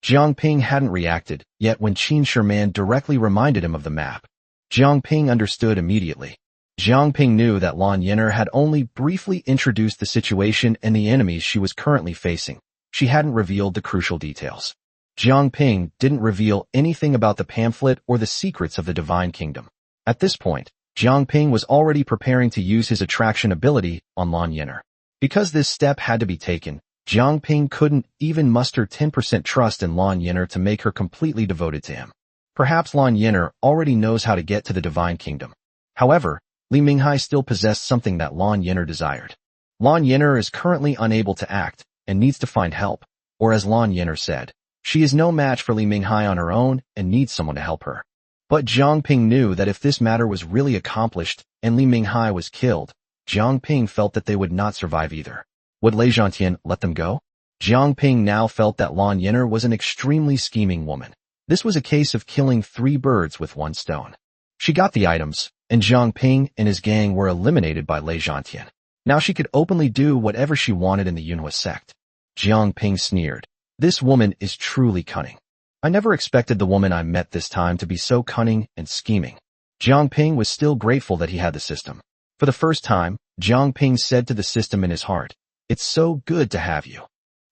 Jiang Ping hadn't reacted, yet when Qin Sherman directly reminded him of the map, Jiang Ping understood immediately. Jiang Ping knew that Lan Yin'er had only briefly introduced the situation and the enemies she was currently facing. She hadn't revealed the crucial details. Jiang Ping didn't reveal anything about the pamphlet or the secrets of the Divine Kingdom. At this point, Jiang Ping was already preparing to use his attraction ability on Lan Yin'er. Because this step had to be taken, Jiang Ping couldn't even muster 10% trust in Lan Yin'er to make her completely devoted to him. Perhaps Lan Yin'er already knows how to get to the Divine Kingdom. However, Li Minghai still possessed something that Lan Yin'er desired. Lan Yin'er is currently unable to act and needs to find help, or as Lan Yin'er said, she is no match for Li Minghai on her own and needs someone to help her. But Jiang Ping knew that if this matter was really accomplished and Li Minghai was killed, Jiang Ping felt that they would not survive either. Would Lei Zhantian let them go? Jiang Ping now felt that Lan Yin'er was an extremely scheming woman. This was a case of killing 3 birds with 1 stone. She got the items, and Jiang Ping and his gang were eliminated by Lei Zhantian. Now she could openly do whatever she wanted in the Yunhua sect. Jiang Ping sneered. This woman is truly cunning. I never expected the woman I met this time to be so cunning and scheming. Jiang Ping was still grateful that he had the system. For the first time, Jiang Ping said to the system in his heart, "It's so good to have you."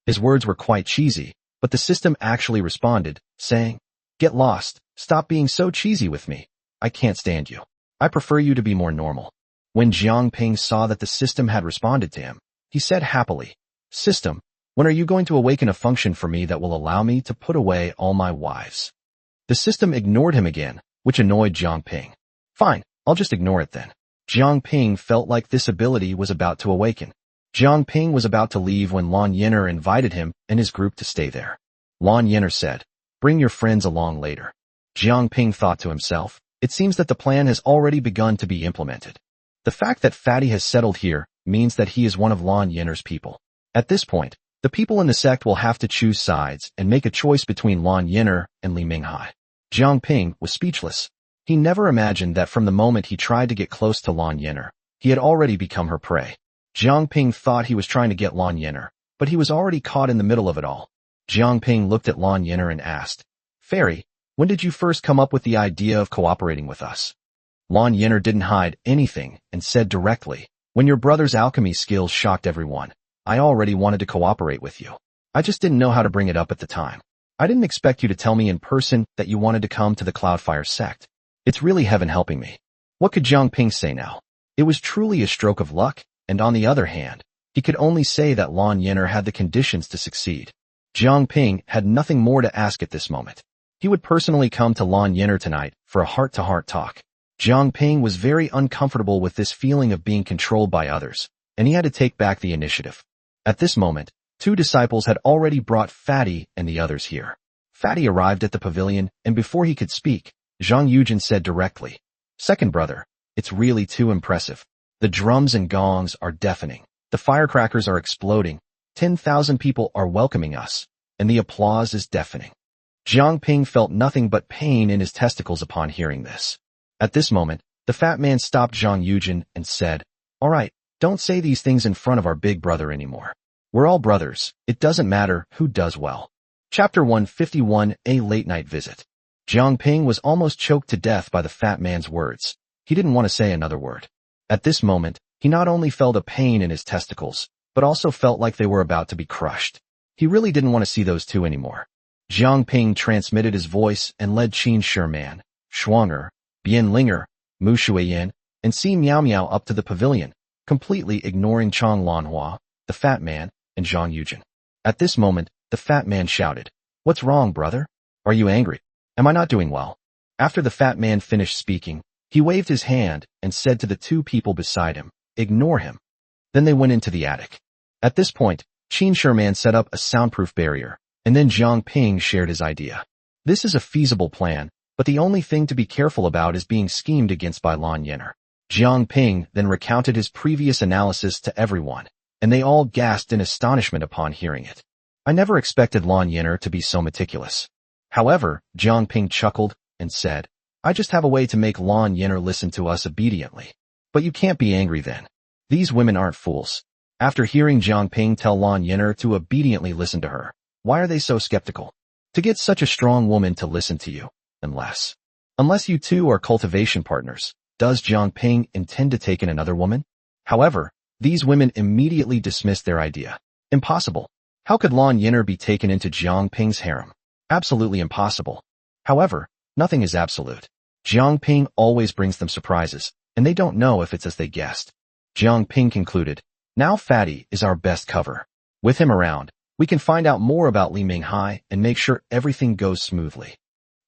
His words were quite cheesy, but the system actually responded, saying, "Get lost, stop being so cheesy with me. I can't stand you. I prefer you to be more normal." When Jiang Ping saw that the system had responded to him, he said happily, "System, when are you going to awaken a function for me that will allow me to put away all my wives?" The system ignored him again, which annoyed Jiang Ping. Fine, I'll just ignore it then. Jiang Ping felt like this ability was about to awaken. Jiang Ping was about to leave when Lan Yin'er invited him and his group to stay there. Lan Yin'er said, "Bring your friends along later." Jiang Ping thought to himself, it seems that the plan has already begun to be implemented. The fact that Fatty has settled here means that he is one of Lan Yiner's people. At this point, the people in the sect will have to choose sides and make a choice between Lan Yiner and Li Minghai. Jiang Ping was speechless. He never imagined that from the moment he tried to get close to Lan Yiner, he had already become her prey. Jiang Ping thought he was trying to get Lan Yiner, but he was already caught in the middle of it all. Jiang Ping looked at Lan Yiner and asked, "Fairy, when did you first come up with the idea of cooperating with us?" Lan Yiner didn't hide anything and said directly, "When your brother's alchemy skills shocked everyone, I already wanted to cooperate with you. I just didn't know how to bring it up at the time. I didn't expect you to tell me in person that you wanted to come to the Cloudfire sect. It's really heaven helping me." What could Jiang Ping say now? It was truly a stroke of luck, and on the other hand, he could only say that Lan Yiner had the conditions to succeed. Jiang Ping had nothing more to ask at this moment. He would personally come to Lan Yiner tonight for a heart-to-heart talk. Jiang Ping was very uncomfortable with this feeling of being controlled by others, and he had to take back the initiative. At this moment, 2 disciples had already brought Fatty and the others here. Fatty arrived at the pavilion, and before he could speak, Zhang Yujin said directly, "Second brother, it's really too impressive. The drums and gongs are deafening. The firecrackers are exploding. 10,000 people are welcoming us, and the applause is deafening." Jiang Ping felt nothing but pain in his testicles upon hearing this. At this moment, the fat man stopped Zhang Yujin and said, "All right, don't say these things in front of our big brother anymore. We're all brothers. It doesn't matter who does well." Chapter 151, A Late Night Visit. Jiang Ping was almost choked to death by the fat man's words. He didn't want to say another word. At this moment, he not only felt a pain in his testicles, but also felt like they were about to be crushed. He really didn't want to see those 2 anymore. Jiang Ping transmitted his voice and led Qin Shiman, Shuanger, Bian Linger, Mu Shuiyan, and Si Miao Miao up to the pavilion, completely ignoring Chang Lanhua, the fat man, and Zhang Yujin. At this moment, the fat man shouted, "What's wrong, brother? Are you angry? Am I not doing well?" After the fat man finished speaking, he waved his hand and said to the 2 people beside him, "Ignore him." Then they went into the attic. At this point, Qin Shiman set up a soundproof barrier, and then Jiang Ping shared his idea. This is a feasible plan, but the only thing to be careful about is being schemed against by Lan Yiner. Jiang Ping then recounted his previous analysis to everyone, and they all gasped in astonishment upon hearing it. "I never expected Lan Yiner to be so meticulous." However, Jiang Ping chuckled and said, "I just have a way to make Lan Yiner listen to us obediently. But you can't be angry then. These women aren't fools." After hearing Jiang Ping tell Lan Yiner to obediently listen to her, why are they so skeptical? To get such a strong woman to listen to you, unless you 2 are cultivation partners, does Jiang Ping intend to take in another woman? However, these women immediately dismissed their idea. Impossible. How could Lan Yiner be taken into Jiang Ping's harem? Absolutely impossible. However, nothing is absolute. Jiang Ping always brings them surprises, and they don't know if it's as they guessed. Jiang Ping concluded, "Now Fatty is our best cover. With him around, we can find out more about Li Minghai and make sure everything goes smoothly.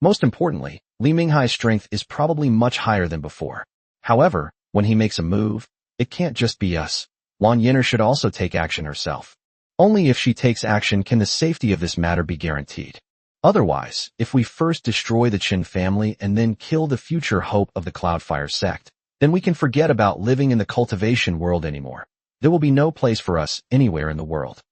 Most importantly, Li Minghai's strength is probably much higher than before. However, when he makes a move, it can't just be us. Lan Yiner should also take action herself. Only if she takes action can the safety of this matter be guaranteed. Otherwise, if we first destroy the Qin family and then kill the future hope of the Cloudfire sect, then we can forget about living in the cultivation world anymore. There will be no place for us anywhere in the world."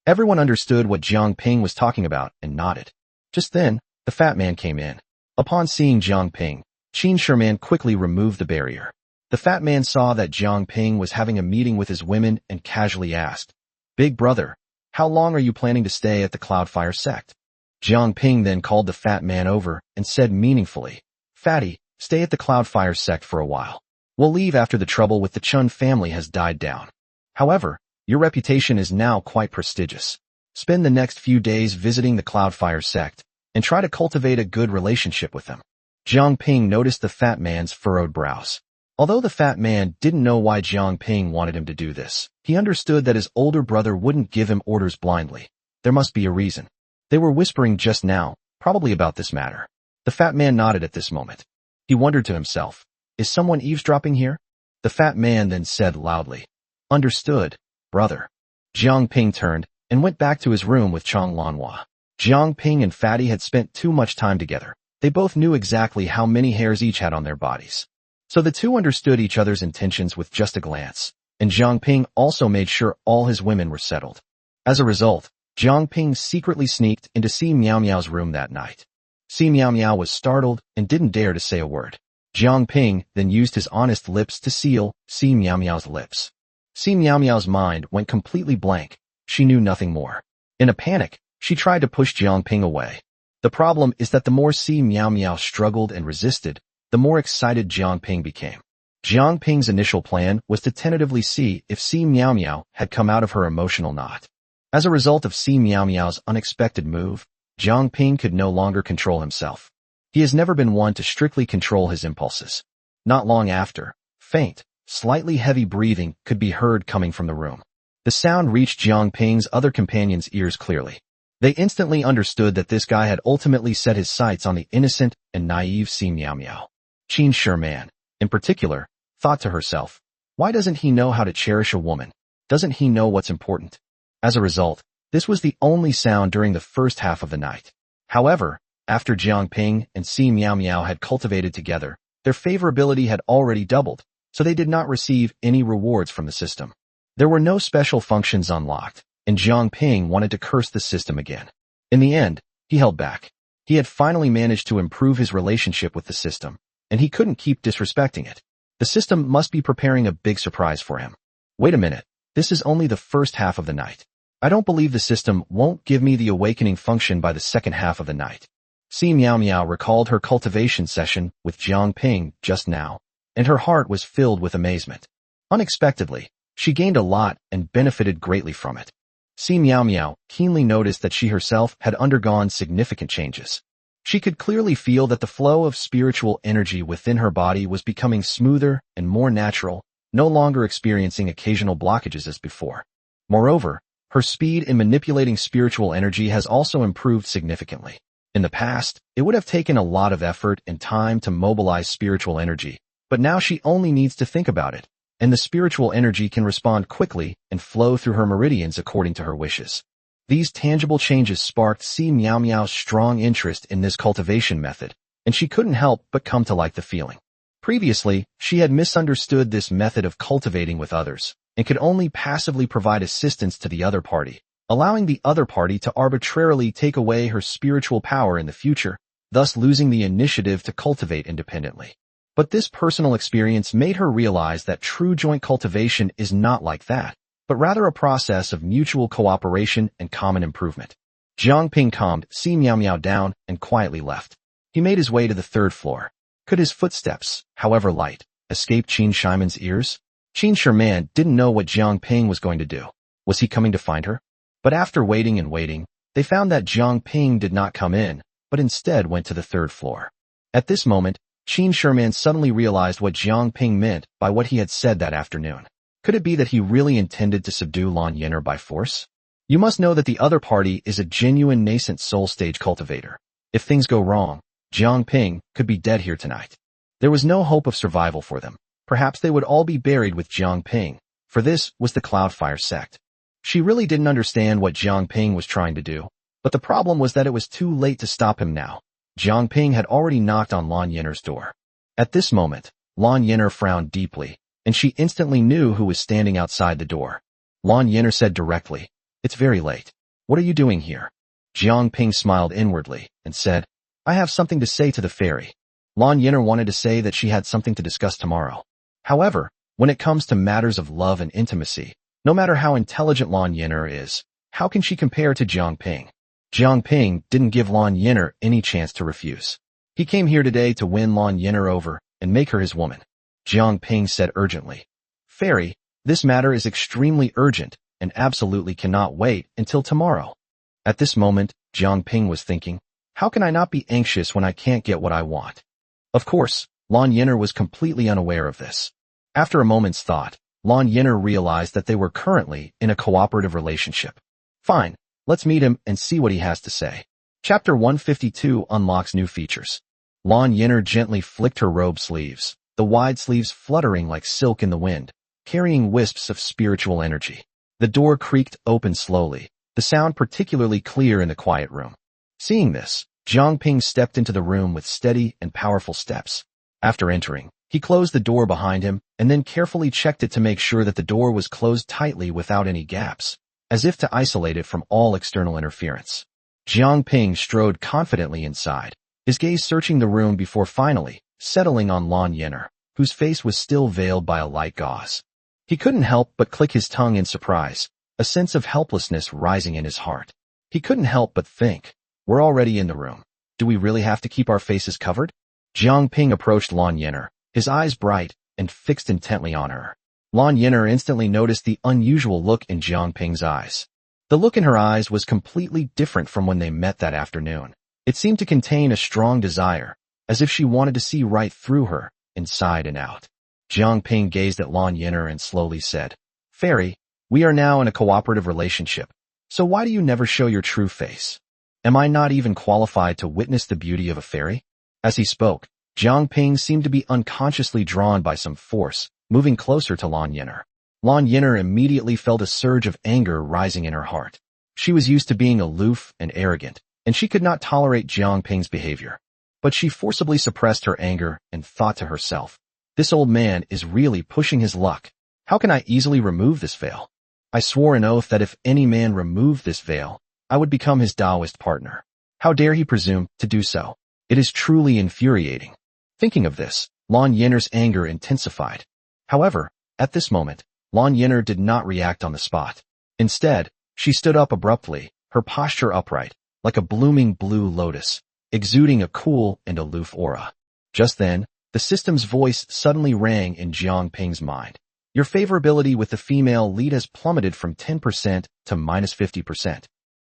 Everyone understood what Jiang Ping was talking about and nodded. Just then, the fat man came in. Upon seeing Jiang Ping, Qin Shiman quickly removed the barrier. The fat man saw that Jiang Ping was having a meeting with his women and casually asked, "Big brother, how long are you planning to stay at the Cloudfire sect?" Jiang Ping then called the fat man over and said meaningfully, "Fatty, stay at the Cloudfire sect for a while. We'll leave after the trouble with the Chun family has died down. However, your reputation is now quite prestigious. Spend the next few days visiting the Cloudfire sect, and try to cultivate a good relationship with them." Jiang Ping noticed the fat man's furrowed brows. Although the fat man didn't know why Jiang Ping wanted him to do this, he understood that his older brother wouldn't give him orders blindly. There must be a reason. They were whispering just now, probably about this matter. The fat man nodded at this moment. He wondered to himself, "Is someone eavesdropping here?" The fat man then said loudly, "Understood, brother." Jiang Ping turned and went back to his room with Chang Lanhua. Jiang Ping and Fatty had spent too much time together. They both knew exactly how many hairs each had on their bodies. So the 2 understood each other's intentions with just a glance, and Jiang Ping also made sure all his women were settled. As a result, Jiang Ping secretly sneaked into Si Miao Miao's room that night. Si Miao Miao was startled and didn't dare to say a word. Jiang Ping then used his honest lips to seal Si Miao Miao's lips. Si Miao Miao's mind went completely blank. She knew nothing more. In a panic, she tried to push Jiang Ping away. The problem is that the more Si Miao Miao struggled and resisted, the more excited Jiang Ping became. Jiang Ping's initial plan was to tentatively see if Si Miao Miao had come out of her emotional knot. As a result of Si Miao Miao's unexpected move, Jiang Ping could no longer control himself. He has never been one to strictly control his impulses. Not long after, faint, slightly heavy breathing could be heard coming from the room. The sound reached Jiang Ping's other companions' ears clearly. They instantly understood that this guy had ultimately set his sights on the innocent and naive Si Miao Miao. Qin Sherman, in particular, thought to herself, why doesn't he know how to cherish a woman? Doesn't he know what's important? As a result, this was the only sound during the first half of the night. However, after Jiang Ping and Si Miao Miao had cultivated together, their favorability had already doubled, so they did not receive any rewards from the system. There were no special functions unlocked, and Jiang Ping wanted to curse the system again. In the end, he held back. He had finally managed to improve his relationship with the system, and he couldn't keep disrespecting it. The system must be preparing a big surprise for him. Wait a minute, this is only the first half of the night. I don't believe the system won't give me the awakening function by the second half of the night. Si Miao Miao recalled her cultivation session with Jiang Ping just now, and her heart was filled with amazement. Unexpectedly, she gained a lot and benefited greatly from it. Si Miao Miao keenly noticed that she herself had undergone significant changes. She could clearly feel that the flow of spiritual energy within her body was becoming smoother and more natural, no longer experiencing occasional blockages as before. Moreover, her speed in manipulating spiritual energy has also improved significantly. In the past, it would have taken a lot of effort and time to mobilize spiritual energy, but now she only needs to think about it, and the spiritual energy can respond quickly and flow through her meridians according to her wishes. These tangible changes sparked Si Miao Miao's strong interest in this cultivation method, and she couldn't help but come to like the feeling. Previously, she had misunderstood this method of cultivating with others, and could only passively provide assistance to the other party, allowing the other party to arbitrarily take away her spiritual power in the future, thus losing the initiative to cultivate independently. But this personal experience made her realize that true joint cultivation is not like that, but rather a process of mutual cooperation and common improvement. Jiang Ping calmed Si Miao Miao down and quietly left. He made his way to the third floor. Could his footsteps, however light, escape Qin Shiman's ears? Qin Sherman didn't know what Jiang Ping was going to do. Was he coming to find her? But after waiting and waiting, they found that Jiang Ping did not come in, but instead went to the third floor. At this moment, Qin Sherman suddenly realized what Jiang Ping meant by what he had said that afternoon. Could it be that he really intended to subdue Lan Yin'er by force? You must know that the other party is a genuine nascent soul stage cultivator. If things go wrong, Jiang Ping could be dead here tonight. There was no hope of survival for them. Perhaps they would all be buried with Jiang Ping, for this was the Cloudfire sect. She really didn't understand what Jiang Ping was trying to do, but the problem was that it was too late to stop him now. Jiang Ping had already knocked on Lan Yin'er's door. At this moment, Lan Yin'er frowned deeply, and she instantly knew who was standing outside the door. Lan Yin'er said directly, "It's very late. What are you doing here?" Jiang Ping smiled inwardly and said, "I have something to say to the fairy." Lan Yin'er wanted to say that she had something to discuss tomorrow. However, when it comes to matters of love and intimacy, no matter how intelligent Lan Yin'er is, how can she compare to Jiang Ping? Jiang Ping didn't give Lan Yin'er any chance to refuse. He came here today to win Lan Yin'er over and make her his woman. Jiang Ping said urgently, "Fairy, this matter is extremely urgent and absolutely cannot wait until tomorrow." At this moment, Jiang Ping was thinking, how can I not be anxious when I can't get what I want? Of course, Lan Yin'er was completely unaware of this. After a moment's thought, Lan Yin'er realized that they were currently in a cooperative relationship. Fine, let's meet him and see what he has to say. Chapter 152 unlocks new features. Lan Yin'er gently flicked her robe sleeves, the wide sleeves fluttering like silk in the wind, carrying wisps of spiritual energy. The door creaked open slowly, the sound particularly clear in the quiet room. Seeing this, Jiang Ping stepped into the room with steady and powerful steps. After entering, He closed the door behind him and then carefully checked it to make sure that the door was closed tightly without any gaps, as if to isolate it from all external interference. Jiang Ping strode confidently inside, his gaze searching the room before finally settling on Lan Yenner, whose face was still veiled by a light gauze. He couldn't help but click his tongue in surprise, a sense of helplessness rising in his heart. He couldn't help but think, we're already in the room. Do we really have to keep our faces covered? Jiang Ping approached Lan Yenner, his eyes bright and fixed intently on her. Lan Yenner instantly noticed the unusual look in Jiang Ping's eyes. The look in her eyes was completely different from when they met that afternoon. It seemed to contain a strong desire, as if she wanted to see right through her, inside and out. Jiang Ping gazed at Lan Yenner and slowly said, "Fairy, we are now in a cooperative relationship, so why do you never show your true face? Am I not even qualified to witness the beauty of a fairy?" As he spoke, Jiang Ping seemed to be unconsciously drawn by some force, moving closer to Lan Yenner. Lan Yenner immediately felt a surge of anger rising in her heart. She was used to being aloof and arrogant, and she could not tolerate Jiang Ping's behavior. But she forcibly suppressed her anger and thought to herself, this old man is really pushing his luck. How can I easily remove this veil? I swore an oath that if any man removed this veil, I would become his Taoist partner. How dare he presume to do so? It is truly infuriating. Thinking of this, Lan Yenner's anger intensified. However, at this moment, Lan Yenner did not react on the spot. Instead, she stood up abruptly, her posture upright, like a blooming blue lotus, exuding a cool and aloof aura. Just then, the system's voice suddenly rang in Jiang Ping's mind. Your favorability with the female lead has plummeted from 10% to minus 50%.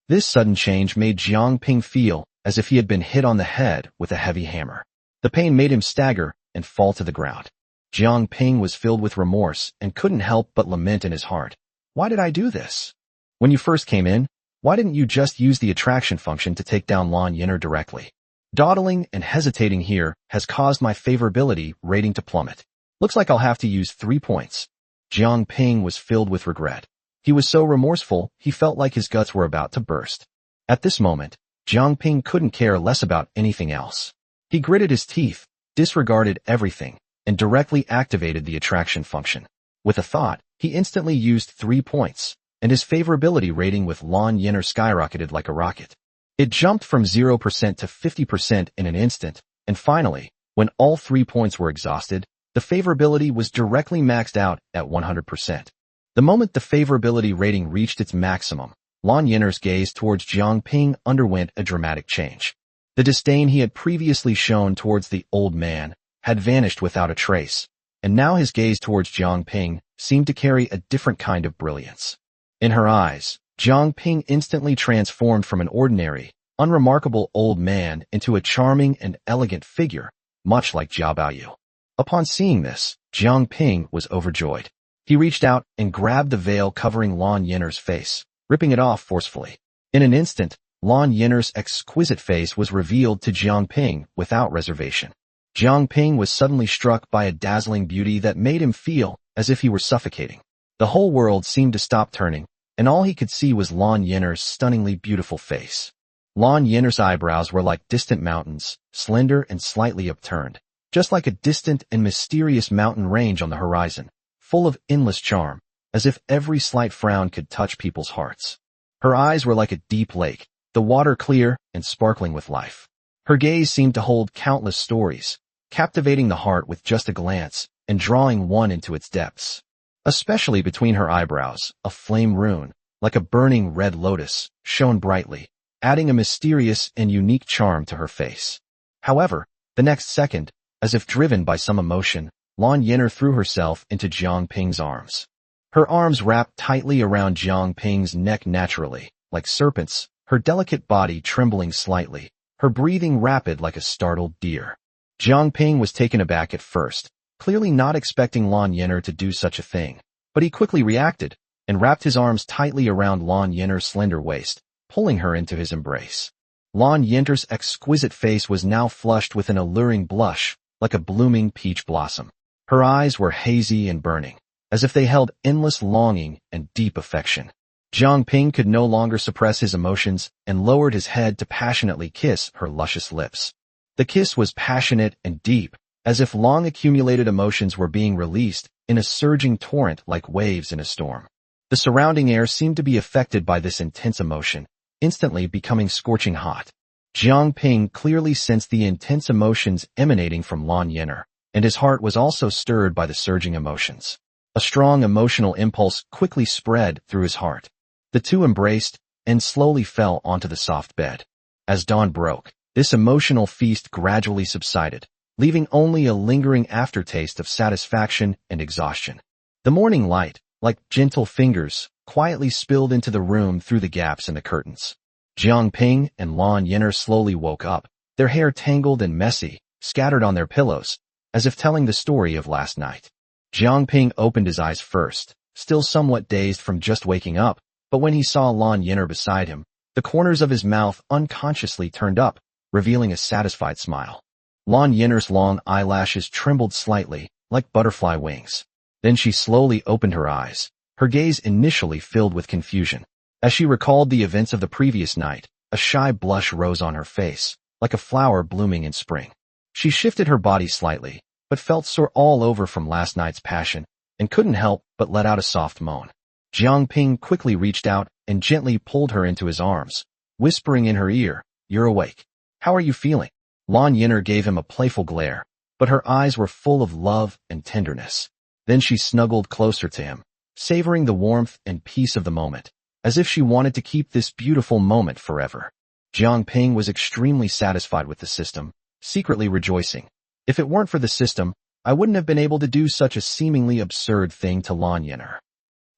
This sudden change made Jiang Ping feel as if he had been hit on the head with a heavy hammer. The pain made him stagger and fall to the ground. Jiang Ping was filled with remorse and couldn't help but lament in his heart. Why did I do this? When you first came in, why didn't you just use the attraction function to take down Lan Yenner directly? Dawdling and hesitating here has caused my favorability rating to plummet. Looks like I'll have to use 3 points. Jiang Ping was filled with regret. He was so remorseful, he felt like his guts were about to burst. At this moment, Jiang Ping couldn't care less about anything else. He gritted his teeth, disregarded everything, and directly activated the attraction function. With a thought, he instantly used 3 points, and his favorability rating with Lan Yenner skyrocketed like a rocket. It jumped from 0% to 50% in an instant, and finally, when all 3 points were exhausted, the favorability was directly maxed out at 100%. The moment the favorability rating reached its maximum, Lan Yenner's gaze towards Jiang Ping underwent a dramatic change. The disdain he had previously shown towards the old man had vanished without a trace, and now his gaze towards Jiang Ping seemed to carry a different kind of brilliance. In her eyes, Jiang Ping instantly transformed from an ordinary, unremarkable old man into a charming and elegant figure, much like Jia Baoyu. Upon seeing this, Jiang Ping was overjoyed. He reached out and grabbed the veil covering Lan Yenner's face, ripping it off forcefully. In an instant, Lan Yenner's exquisite face was revealed to Jiang Ping without reservation. Jiang Ping was suddenly struck by a dazzling beauty that made him feel as if he were suffocating. The whole world seemed to stop turning, and all he could see was Lan Yenner's stunningly beautiful face. Lan Yenner's eyebrows were like distant mountains, slender and slightly upturned, just like a distant and mysterious mountain range on the horizon, full of endless charm, as if every slight frown could touch people's hearts. Her eyes were like a deep lake, the water clear and sparkling with life. Her gaze seemed to hold countless stories, captivating the heart with just a glance and drawing one into its depths. Especially between her eyebrows, a flame rune, like a burning red lotus, shone brightly, adding a mysterious and unique charm to her face. However, the next second, as if driven by some emotion, Lan Yenner threw herself into Jiang Ping's arms. Her arms wrapped tightly around Jiang Ping's neck naturally, like serpents, her delicate body trembling slightly, her breathing rapid like a startled deer. Jiang Ping was taken aback at first, clearly not expecting Lan Yenner to do such a thing, but he quickly reacted and wrapped his arms tightly around Lan Yenner's slender waist, pulling her into his embrace. Lan Yenner's exquisite face was now flushed with an alluring blush, like a blooming peach blossom. Her eyes were hazy and burning, as if they held endless longing and deep affection. Jiang Ping could no longer suppress his emotions and lowered his head to passionately kiss her luscious lips. The kiss was passionate and deep, as if long-accumulated emotions were being released in a surging torrent like waves in a storm. The surrounding air seemed to be affected by this intense emotion, instantly becoming scorching hot. Jiang Ping clearly sensed the intense emotions emanating from Lan Yin'er, and his heart was also stirred by the surging emotions. A strong emotional impulse quickly spread through his heart. The two embraced and slowly fell onto the soft bed. As dawn broke, this emotional feast gradually subsided, leaving only a lingering aftertaste of satisfaction and exhaustion. The morning light, like gentle fingers, quietly spilled into the room through the gaps in the curtains. Jiang Ping and Lan Yin'er slowly woke up, their hair tangled and messy, scattered on their pillows, as if telling the story of last night. Jiang Ping opened his eyes first, still somewhat dazed from just waking up, but when he saw Lan Yin'er beside him, the corners of his mouth unconsciously turned up, revealing a satisfied smile. Lan Yin'er's long eyelashes trembled slightly, like butterfly wings. Then she slowly opened her eyes, her gaze initially filled with confusion. As she recalled the events of the previous night, a shy blush rose on her face, like a flower blooming in spring. She shifted her body slightly, but felt sore all over from last night's passion, and couldn't help but let out a soft moan. Jiang Ping quickly reached out and gently pulled her into his arms, whispering in her ear, "You're awake. How are you feeling?" Lan Yin'er gave him a playful glare, but her eyes were full of love and tenderness. Then she snuggled closer to him, savoring the warmth and peace of the moment, as if she wanted to keep this beautiful moment forever. Jiang Ping was extremely satisfied with the system, secretly rejoicing. If it weren't for the system, I wouldn't have been able to do such a seemingly absurd thing to Lan Yin'er.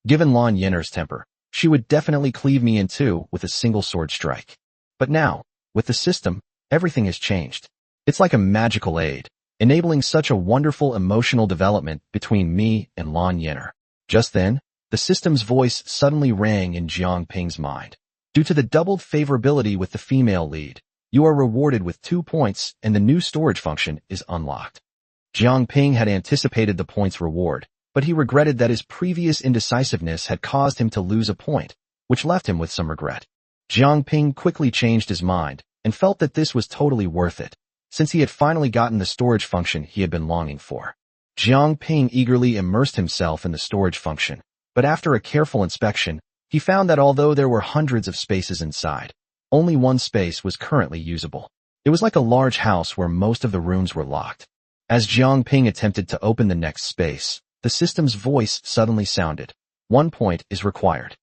Given Lan Yin'er's temper, she would definitely cleave me in two with a single sword strike. But now, with the system, everything has changed. It's like a magical aid, enabling such a wonderful emotional development between me and Lan Yin'er. Just then, the system's voice suddenly rang in Jiang Ping's mind. Due to the doubled favorability with the female lead, you are rewarded with 2 points and the new storage function is unlocked. Jiang Ping had anticipated the points reward, but he regretted that his previous indecisiveness had caused him to lose a point, which left him with some regret. Jiang Ping quickly changed his mind and felt that this was totally worth it, since he had finally gotten the storage function he had been longing for. Jiang Ping eagerly immersed himself in the storage function, but after a careful inspection, he found that although there were hundreds of spaces inside, only one space was currently usable. It was like a large house where most of the rooms were locked. As Jiang Ping attempted to open the next space, the system's voice suddenly sounded. 1 point is required.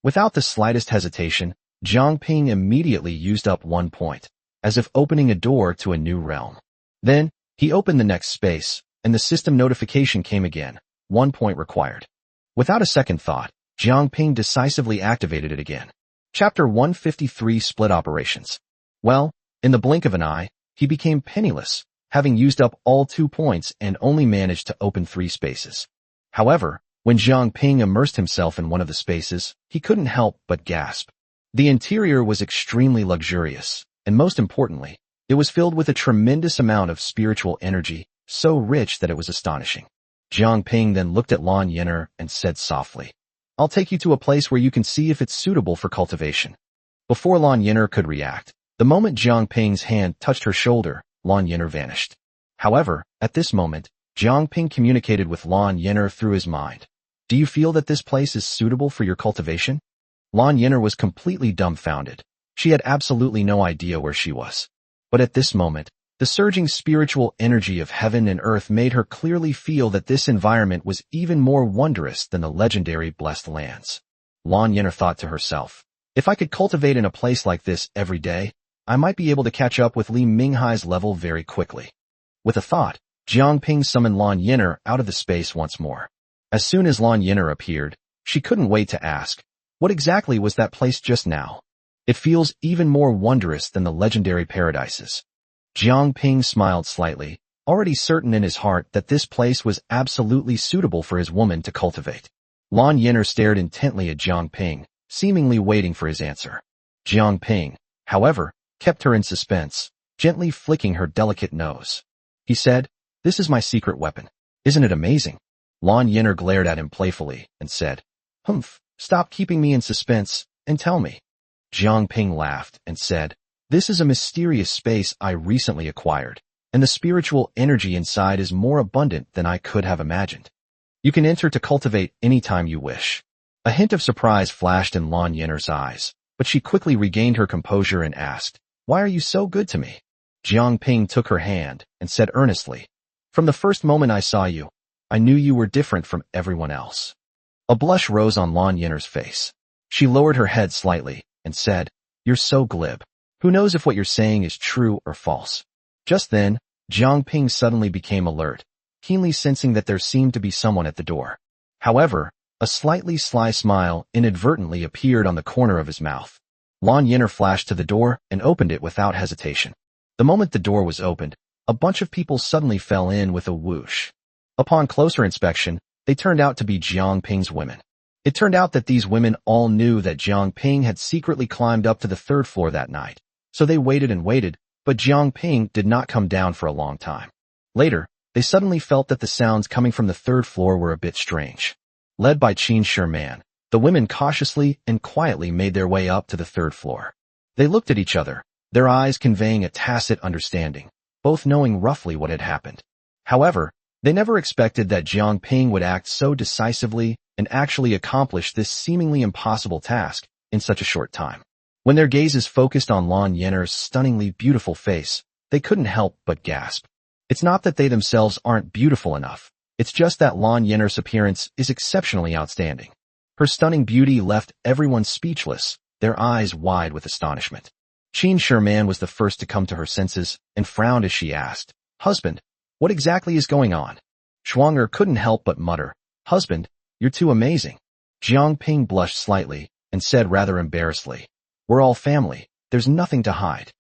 Without the slightest hesitation, Jiang Ping immediately used up 1 point, as if opening a door to a new realm. Then, he opened the next space, and the system notification came again. 1 point required. Without a second thought, Jiang Ping decisively activated it again. Chapter 153 Split Operations. Well, in the blink of an eye, he became penniless, having used up all 2 points and only managed to open 3 spaces. However, when Jiang Ping immersed himself in one of the spaces, he couldn't help but gasp. The interior was extremely luxurious, and most importantly, it was filled with a tremendous amount of spiritual energy, so rich that it was astonishing. Jiang Ping then looked at Lan Yin'er and said softly, "I'll take you to a place where you can see if it's suitable for cultivation." Before Lan Yin'er could react, the moment Jiang Ping's hand touched her shoulder, Lan Yin'er vanished. However, at this moment, Jiang Ping communicated with Lan Yin'er through his mind. "Do you feel that this place is suitable for your cultivation?" Lan Yin'er was completely dumbfounded. She had absolutely no idea where she was. But at this moment, the surging spiritual energy of heaven and earth made her clearly feel that this environment was even more wondrous than the legendary blessed lands. Lan Yin'er thought to herself, "If I could cultivate in a place like this every day, I might be able to catch up with Li Minghai's level very quickly." With a thought, Jiang Ping summoned Lan Yin'er out of the space once more. As soon as Lan Yin'er appeared, she couldn't wait to ask, "What exactly was that place just now? It feels even more wondrous than the legendary paradises." Jiang Ping smiled slightly, already certain in his heart that this place was absolutely suitable for his woman to cultivate. Lan Yin'er stared intently at Jiang Ping, seemingly waiting for his answer. Jiang Ping, however, kept her in suspense, gently flicking her delicate nose. He said, "This is my secret weapon. Isn't it amazing?" Lan Yin'er glared at him playfully and said, "Humph, stop keeping me in suspense and tell me." Jiang Ping laughed and said, "This is a mysterious space I recently acquired. and the spiritual energy inside is more abundant than I could have imagined. You can enter to cultivate anytime you wish. A hint of surprise flashed in Lan Yiner's eyes, but she quickly regained her composure and asked, "Why are you so good to me?" Jiang Ping took her hand and said earnestly, "From the first moment I saw you, I knew you were different from everyone else." A blush rose on Lan Yiner's face. She lowered her head slightly and said, "You're so glib. Who knows if what you're saying is true or false?" Just then, Jiang Ping suddenly became alert, keenly sensing that there seemed to be someone at the door. However, a slightly sly smile inadvertently appeared on the corner of his mouth. Lan Yiner flashed to the door and opened it without hesitation. The moment the door was opened, a bunch of people suddenly fell in with a whoosh. Upon closer inspection, they turned out to be Jiang Ping's women. It turned out that these women all knew that Jiang Ping had secretly climbed up to the third floor that night, so they waited and waited, but Jiang Ping did not come down for a long time. Later, they suddenly felt that the sounds coming from the third floor were a bit strange. Led by Qin Sherman, the women cautiously and quietly made their way up to the third floor. They looked at each other, their eyes conveying a tacit understanding, both knowing roughly what had happened. However, they never expected that Jiang Ping would act so decisively and actually accomplish this seemingly impossible task in such a short time. When their gazes focused on Lan Yiner's stunningly beautiful face, they couldn't help but gasp. It's not that they themselves aren't beautiful enough, it's just that Lan Yiner's appearance is exceptionally outstanding. Her stunning beauty left everyone speechless, their eyes wide with astonishment. Qin Sherman was the first to come to her senses and frowned as she asked, "Husband, what exactly is going on?" Schwanger couldn't help but mutter, "Husband, you're too amazing." Jiang Ping blushed slightly and said rather embarrassedly, "We're all family, there's nothing to hide."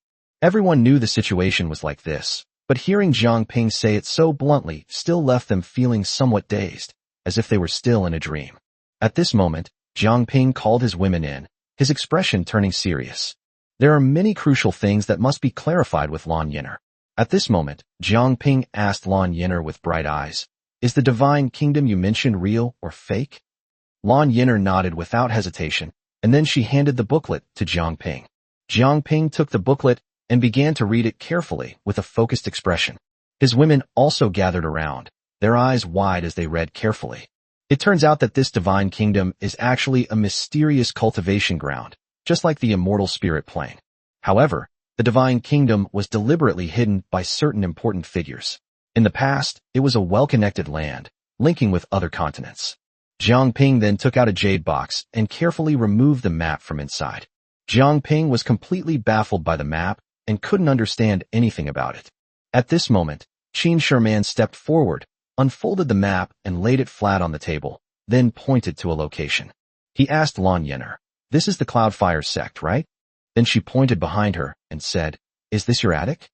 Everyone knew the situation was like this, but hearing Jiang Ping say it so bluntly still left them feeling somewhat dazed, as if they were still in a dream. At this moment, Jiang Ping called his women in, his expression turning serious. There are many crucial things that must be clarified with Lan Yiner. At this moment, Jiang Ping asked Lan Yiner with bright eyes, "Is the divine kingdom you mentioned real or fake?" Lan Yiner nodded without hesitation, and then she handed the booklet to Jiang Ping. Jiang Ping took the booklet and began to read it carefully with a focused expression. His women also gathered around, their eyes wide as they read carefully. It turns out that this divine kingdom is actually a mysterious cultivation ground, just like the immortal spirit plane. However, the divine kingdom was deliberately hidden by certain important figures. In the past, it was a well-connected land, linking with other continents. Jiang Ping then took out a jade box and carefully removed the map from inside. Jiang Ping was completely baffled by the map and couldn't understand anything about it. At this moment, Qin Sherman stepped forward, unfolded the map and laid it flat on the table, then pointed to a location. He asked Lan Yiner, "This is the Cloudfire sect, right?" Then she pointed behind her and said, "Is this your attic?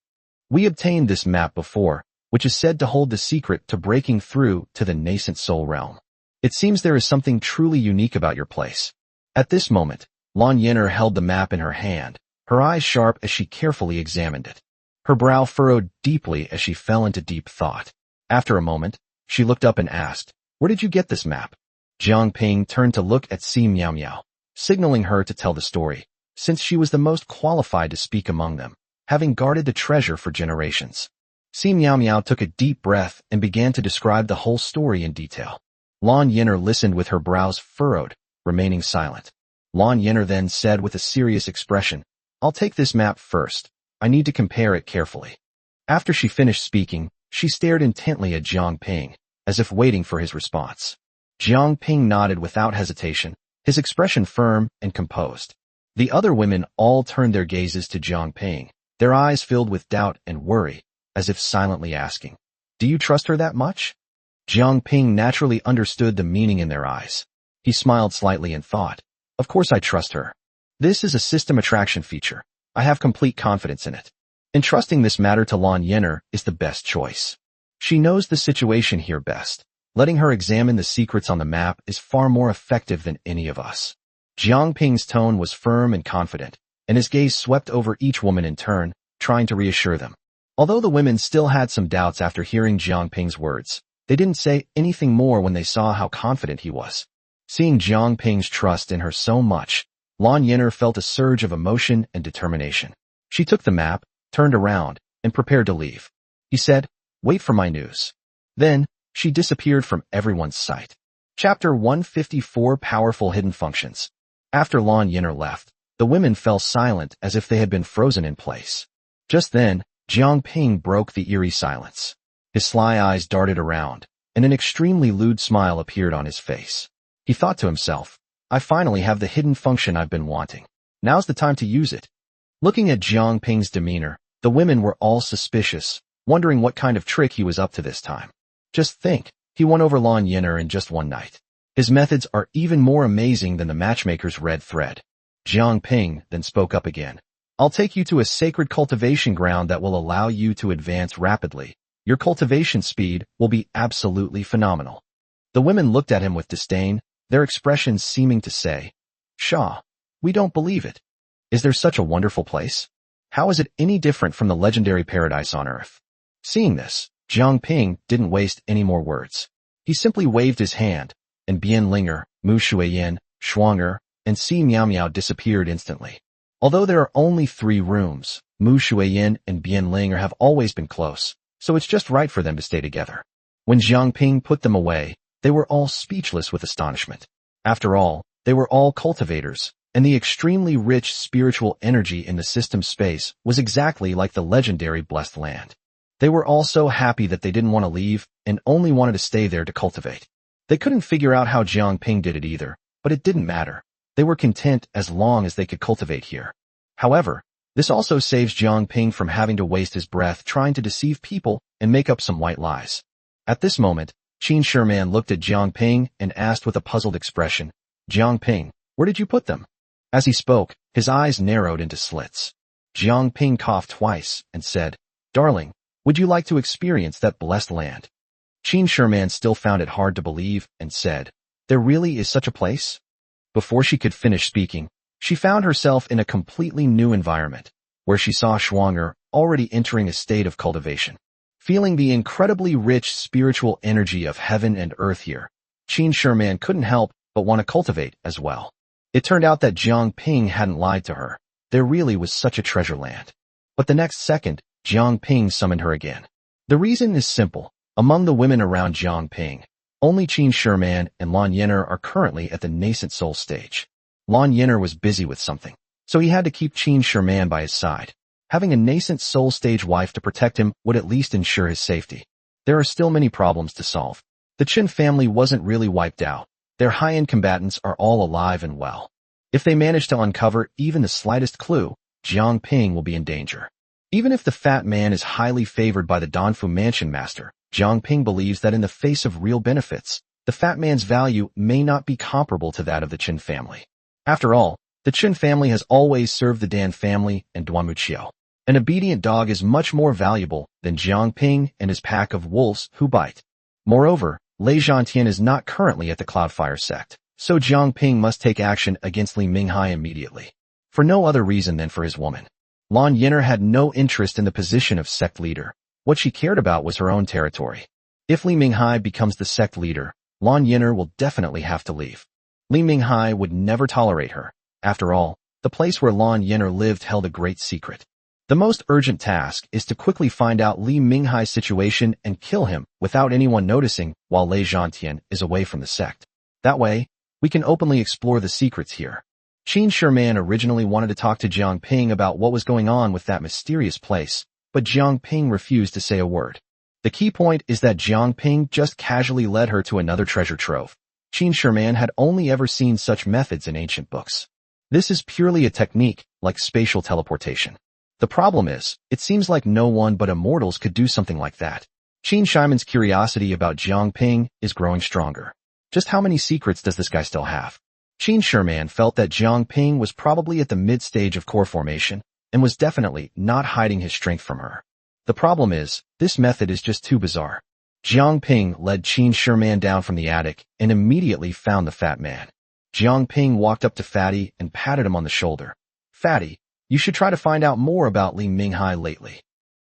We obtained this map before, which is said to hold the secret to breaking through to the nascent soul realm. It seems there is something truly unique about your place." At this moment, Lan Yiner held the map in her hand, her eyes sharp as she carefully examined it. Her brow furrowed deeply as she fell into deep thought. After a moment, she looked up and asked, "Where did you get this map?" Jiang Ping turned to look at Si Miao Miao, signaling her to tell the story, since she was the most qualified to speak among them, having guarded the treasure for generations. Si Miao Miao took a deep breath and began to describe the whole story in detail. Lan Yiner listened with her brows furrowed, remaining silent. Lan Yiner then said with a serious expression, "I'll take this map first. I need to compare it carefully." After she finished speaking, she stared intently at Jiang Ping, as if waiting for his response. Jiang Ping nodded without hesitation, his expression firm and composed. The other women all turned their gazes to Jiang Ping, their eyes filled with doubt and worry, as if silently asking, "Do you trust her that much?" Jiang Ping naturally understood the meaning in their eyes. He smiled slightly and thought, "Of course I trust her. This is a system attraction feature. I have complete confidence in it. Entrusting this matter to Lan Yiner is the best choice. She knows the situation here best. Letting her examine the secrets on the map is far more effective than any of us." Jiang Ping's tone was firm and confident, and his gaze swept over each woman in turn, trying to reassure them. Although the women still had some doubts after hearing Jiang Ping's words, they didn't say anything more when they saw how confident he was. Seeing Jiang Ping's trust in her so much, Lan Yiner felt a surge of emotion and determination. She took the map, turned around, and prepared to leave. He said, "Wait for my news." Then, she disappeared from everyone's sight. Chapter 154 Powerful Hidden Functions. After Lan Yin'er left, the women fell silent as if they had been frozen in place. Just then, Jiang Ping broke the eerie silence. His sly eyes darted around, and an extremely lewd smile appeared on his face. He thought to himself, "I finally have the hidden function I've been wanting. Now's the time to use it." Looking at Jiang Ping's demeanor, the women were all suspicious, wondering what kind of trick he was up to this time. Just think, he won over Lan Yin'er in just one night. His methods are even more amazing than the matchmaker's red thread. Jiang Ping then spoke up again. "I'll take you to a sacred cultivation ground that will allow you to advance rapidly. Your cultivation speed will be absolutely phenomenal." The women looked at him with disdain, their expressions seeming to say, "Shah, we don't believe it. Is there such a wonderful place? How is it any different from the legendary paradise on earth?" Seeing this, Jiang Ping didn't waste any more words. He simply waved his hand, and Bian Linger, Mu Shuiyin, Shuanger, and Si Miao Miao disappeared instantly. Although there are only 3 rooms, Mu Shuiyin and Bian Linger have always been close, so it's just right for them to stay together. When Jiang Ping put them away, they were all speechless with astonishment. After all, they were all cultivators, and the extremely rich spiritual energy in the system space was exactly like the legendary Blessed Land. They were all so happy that they didn't want to leave and only wanted to stay there to cultivate. They couldn't figure out how Jiang Ping did it either, but it didn't matter. They were content as long as they could cultivate here. However, this also saves Jiang Ping from having to waste his breath trying to deceive people and make up some white lies. At this moment, Qin Sherman looked at Jiang Ping and asked with a puzzled expression, "Jiang Ping, where did you put them?" As he spoke, his eyes narrowed into slits. Jiang Ping coughed twice and said, "Darling, would you like to experience that blessed land?" Qin Sherman still found it hard to believe and said, "There really is such a place?" Before she could finish speaking, she found herself in a completely new environment, where she saw Shuanger already entering a state of cultivation. Feeling the incredibly rich spiritual energy of heaven and earth here, Qin Sherman couldn't help but want to cultivate as well. It turned out that Jiang Ping hadn't lied to her. There really was such a treasure land. But the next second, Jiang Ping summoned her again. The reason is simple. Among the women around Jiang Ping, only Qin Sherman and Lan Yin'er are currently at the nascent soul stage. Lan Yin'er was busy with something, so he had to keep Qin Sherman by his side. Having a nascent soul stage wife to protect him would at least ensure his safety. There are still many problems to solve. The Qin family wasn't really wiped out. Their high-end combatants are all alive and well. If they manage to uncover even the slightest clue, Jiang Ping will be in danger. Even if the fat man is highly favored by the Danfu mansion master, Jiang Ping believes that in the face of real benefits, the fat man's value may not be comparable to that of the Qin family. After all, the Qin family has always served the Dan family and Duanmuqiu. An obedient dog is much more valuable than Jiang Ping and his pack of wolves who bite. Moreover, Lei Zhantian is not currently at the Cloudfire sect, so Jiang Ping must take action against Li Minghai immediately. For no other reason than for his woman. Lan Yin'er had no interest in the position of sect leader. What she cared about was her own territory. If Li Minghai becomes the sect leader, Lan Yin'er will definitely have to leave. Li Minghai would never tolerate her. After all, the place where Lan Yin'er lived held a great secret. The most urgent task is to quickly find out Li Minghai's situation and kill him without anyone noticing while Lei Zhantian is away from the sect. That way, we can openly explore the secrets here. Qin Sherman originally wanted to talk to Jiang Ping about what was going on with that mysterious place, but Jiang Ping refused to say a word. The key point is that Jiang Ping just casually led her to another treasure trove. Qin Sherman had only ever seen such methods in ancient books. This is purely a technique, like spatial teleportation. The problem is, it seems like no one but immortals could do something like that. Qin Sherman's curiosity about Jiang Ping is growing stronger. Just how many secrets does this guy still have? Qin Sherman felt that Jiang Ping was probably at the mid-stage of core formation, and was definitely not hiding his strength from her. The problem is, this method is just too bizarre. Jiang Ping led Qin Sherman down from the attic and immediately found the fat man. Jiang Ping walked up to Fatty and patted him on the shoulder. "Fatty, you should try to find out more about Li Minghai lately.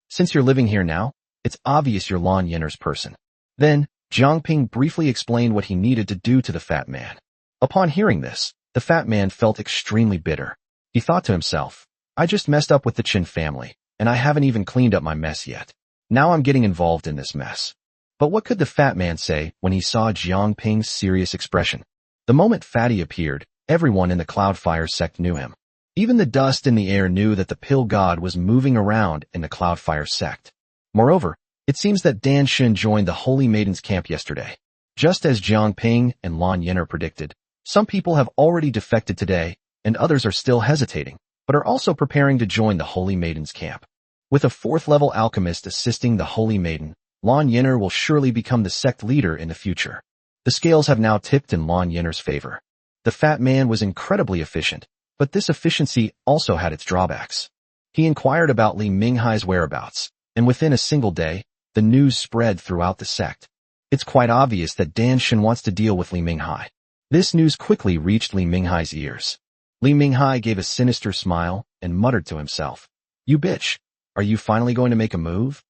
Since you're living here now, it's obvious you're Lan Yin'er's person." Then, Jiang Ping briefly explained what he needed to do to the fat man. Upon hearing this, the fat man felt extremely bitter. He thought to himself, "I just messed up with the Qin family, and I haven't even cleaned up my mess yet. Now I'm getting involved in this mess. But what could the fat man say when he saw Jiang Ping's serious expression? The moment Fatty appeared, everyone in the Cloudfire sect knew him. Even the dust in the air knew that the pill god was moving around in the Cloudfire sect. Moreover, it seems that Dan Shin joined the Holy Maiden's camp yesterday. Just as Jiang Ping and Lan Yin'er predicted, some people have already defected today, and others are still hesitating, but are also preparing to join the Holy Maiden's camp. With a 4th-level alchemist assisting the Holy Maiden, Lan Yin'er will surely become the sect leader in the future. The scales have now tipped in Lan Yin'er's favor. The fat man was incredibly efficient, but this efficiency also had its drawbacks. He inquired about Li Minghai's whereabouts, and within a single day, the news spread throughout the sect. It's quite obvious that Dan Shin wants to deal with Li Minghai. This news quickly reached Li Minghai's ears. Li Minghai gave a sinister smile and muttered to himself, "You bitch, are you finally going to make a move?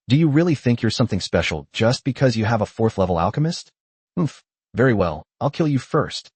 Do you really think you're something special just because you have a 4th-level alchemist? Very well, I'll kill you first."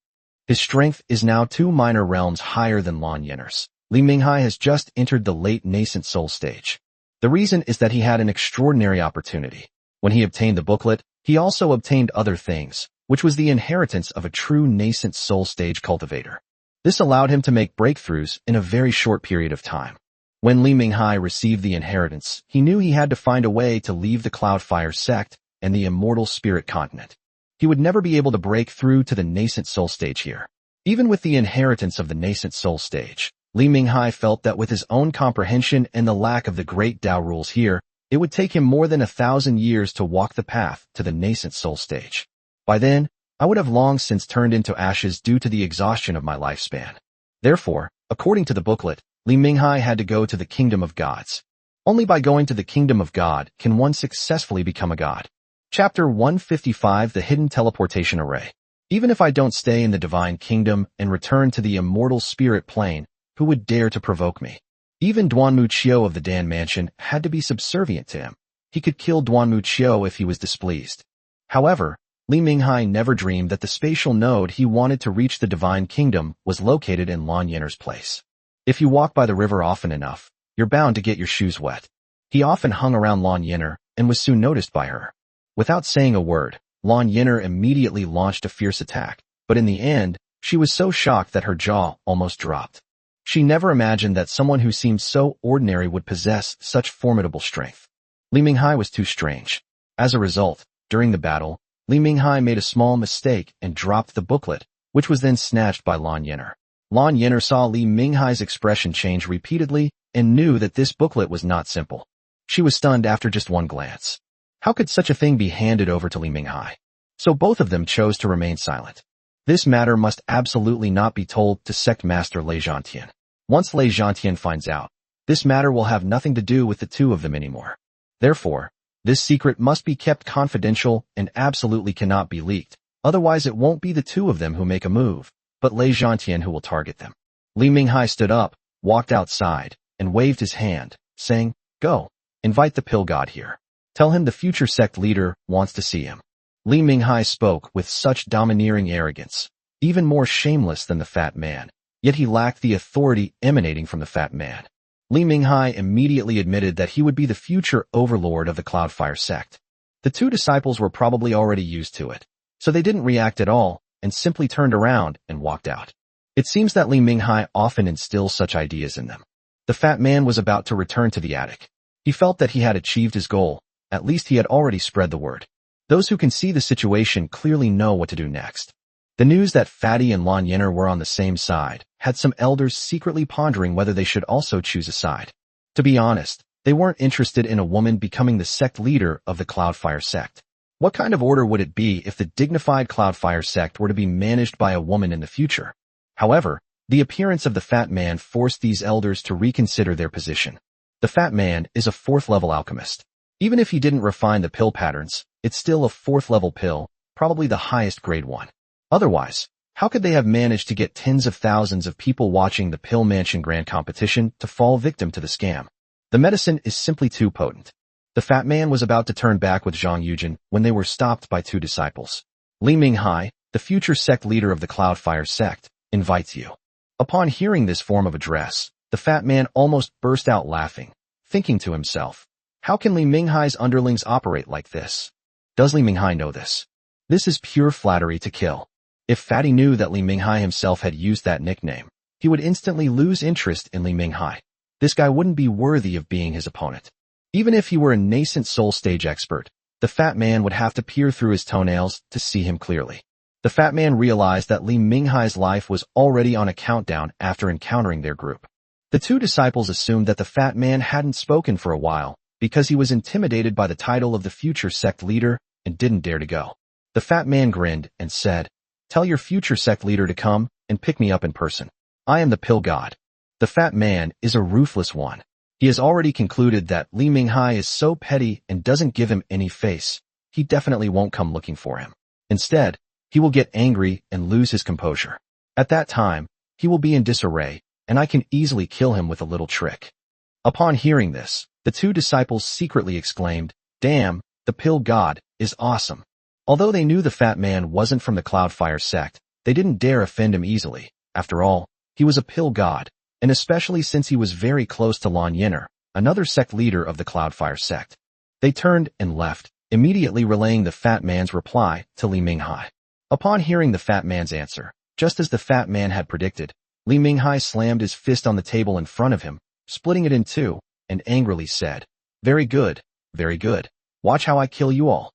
His strength is now 2 minor realms higher than Lan Yin'er's. Li Minghai has just entered the late nascent soul stage. The reason is that he had an extraordinary opportunity. When he obtained the booklet, he also obtained other things, which was the inheritance of a true nascent soul stage cultivator. This allowed him to make breakthroughs in a very short period of time. When Li Minghai received the inheritance, he knew he had to find a way to leave the Cloudfire sect and the immortal spirit continent. He would never be able to break through to the nascent soul stage here. Even with the inheritance of the nascent soul stage, Li Minghai felt that with his own comprehension and the lack of the great Tao rules here, it would take him more than 1,000 years to walk the path to the nascent soul stage. By then, I would have long since turned into ashes due to the exhaustion of my lifespan. Therefore, according to the booklet, Li Minghai had to go to the Kingdom of Gods. Only by going to the Kingdom of God can one successfully become a god. Chapter 155, The Hidden Teleportation Array. Even if I don't stay in the Divine Kingdom and return to the immortal spirit plane, who would dare to provoke me? Even Duanmu Qiu of the Dan Mansion had to be subservient to him. He could kill Duanmu Qiu if he was displeased. However, Li Minghai never dreamed that the spatial node he wanted to reach the Divine Kingdom was located in Lan Yin'er's place. If you walk by the river often enough, you're bound to get your shoes wet. He often hung around Lan Yin'er and was soon noticed by her. Without saying a word, Lan Yin'er immediately launched a fierce attack, but in the end, she was so shocked that her jaw almost dropped. She never imagined that someone who seemed so ordinary would possess such formidable strength. Li Minghai was too strange. As a result, during the battle, Li Minghai made a small mistake and dropped the booklet, which was then snatched by Lan Yin'er. Lan Yin'er saw Li Minghai's expression change repeatedly and knew that this booklet was not simple. She was stunned after just one glance. How could such a thing be handed over to Li Minghai? So both of them chose to remain silent. This matter must absolutely not be told to Sect Master Lei Zhantian. Once Lei Zhantian finds out, this matter will have nothing to do with the two of them anymore. Therefore, this secret must be kept confidential and absolutely cannot be leaked, otherwise it won't be the two of them who make a move, but Lei Zhantian who will target them. Li Minghai stood up, walked outside, and waved his hand, saying, "Go, invite the pill god here. Tell him the future sect leader wants to see him." Li Minghai spoke with such domineering arrogance, even more shameless than the fat man, yet he lacked the authority emanating from the fat man. Li Minghai immediately admitted that he would be the future overlord of the Cloudfire sect. The two disciples were probably already used to it, so they didn't react at all and simply turned around and walked out. It seems that Li Minghai often instills such ideas in them. The fat man was about to return to the attic. He felt that he had achieved his goal, at least he had already spread the word. Those who can see the situation clearly know what to do next. The news that Fatty and Lan Yin'er were on the same side had some elders secretly pondering whether they should also choose a side. To be honest, they weren't interested in a woman becoming the sect leader of the Cloudfire sect. What kind of order would it be if the dignified Cloudfire sect were to be managed by a woman in the future? However, the appearance of the fat man forced these elders to reconsider their position. The fat man is a 4th-level alchemist. Even if he didn't refine the pill patterns, it's still a 4th-level pill, probably the highest grade one. Otherwise, how could they have managed to get tens of thousands of people watching the Pill Mansion Grand Competition to fall victim to the scam? The medicine is simply too potent. The fat man was about to turn back with Zhang Yujin when they were stopped by two disciples. Li Minghai, the future sect leader of the Cloudfire sect, invites you. Upon hearing this form of address, the fat man almost burst out laughing, thinking to himself, How can Li Minghai's underlings operate like this? Does Li Minghai know this? This is pure flattery to kill. If Fatty knew that Li Minghai himself had used that nickname, he would instantly lose interest in Li Minghai. This guy wouldn't be worthy of being his opponent. Even if he were a nascent soul stage expert, the fat man would have to peer through his toenails to see him clearly. The fat man realized that Li Minghai's life was already on a countdown after encountering their group. The two disciples assumed that the fat man hadn't spoken for a while because he was intimidated by the title of the future sect leader and didn't dare to go. The fat man grinned and said, "Tell your future sect leader to come and pick me up in person. I am the pill god." The fat man is a ruthless one. He has already concluded that Li Minghai is so petty and doesn't give him any face, he definitely won't come looking for him. Instead, he will get angry and lose his composure. At that time, he will be in disarray, and I can easily kill him with a little trick. Upon hearing this, the two disciples secretly exclaimed, "Damn, the pill god is awesome." Although they knew the fat man wasn't from the Cloudfire sect, they didn't dare offend him easily. After all, he was a pill god, and especially since he was very close to Lan Yin'er, another sect leader of the Cloudfire sect. They turned and left, immediately relaying the fat man's reply to Li Minghai. Upon hearing the fat man's answer, just as the fat man had predicted, Li Minghai slammed his fist on the table in front of him, splitting it in two, and angrily said, very good. Watch how I kill you all."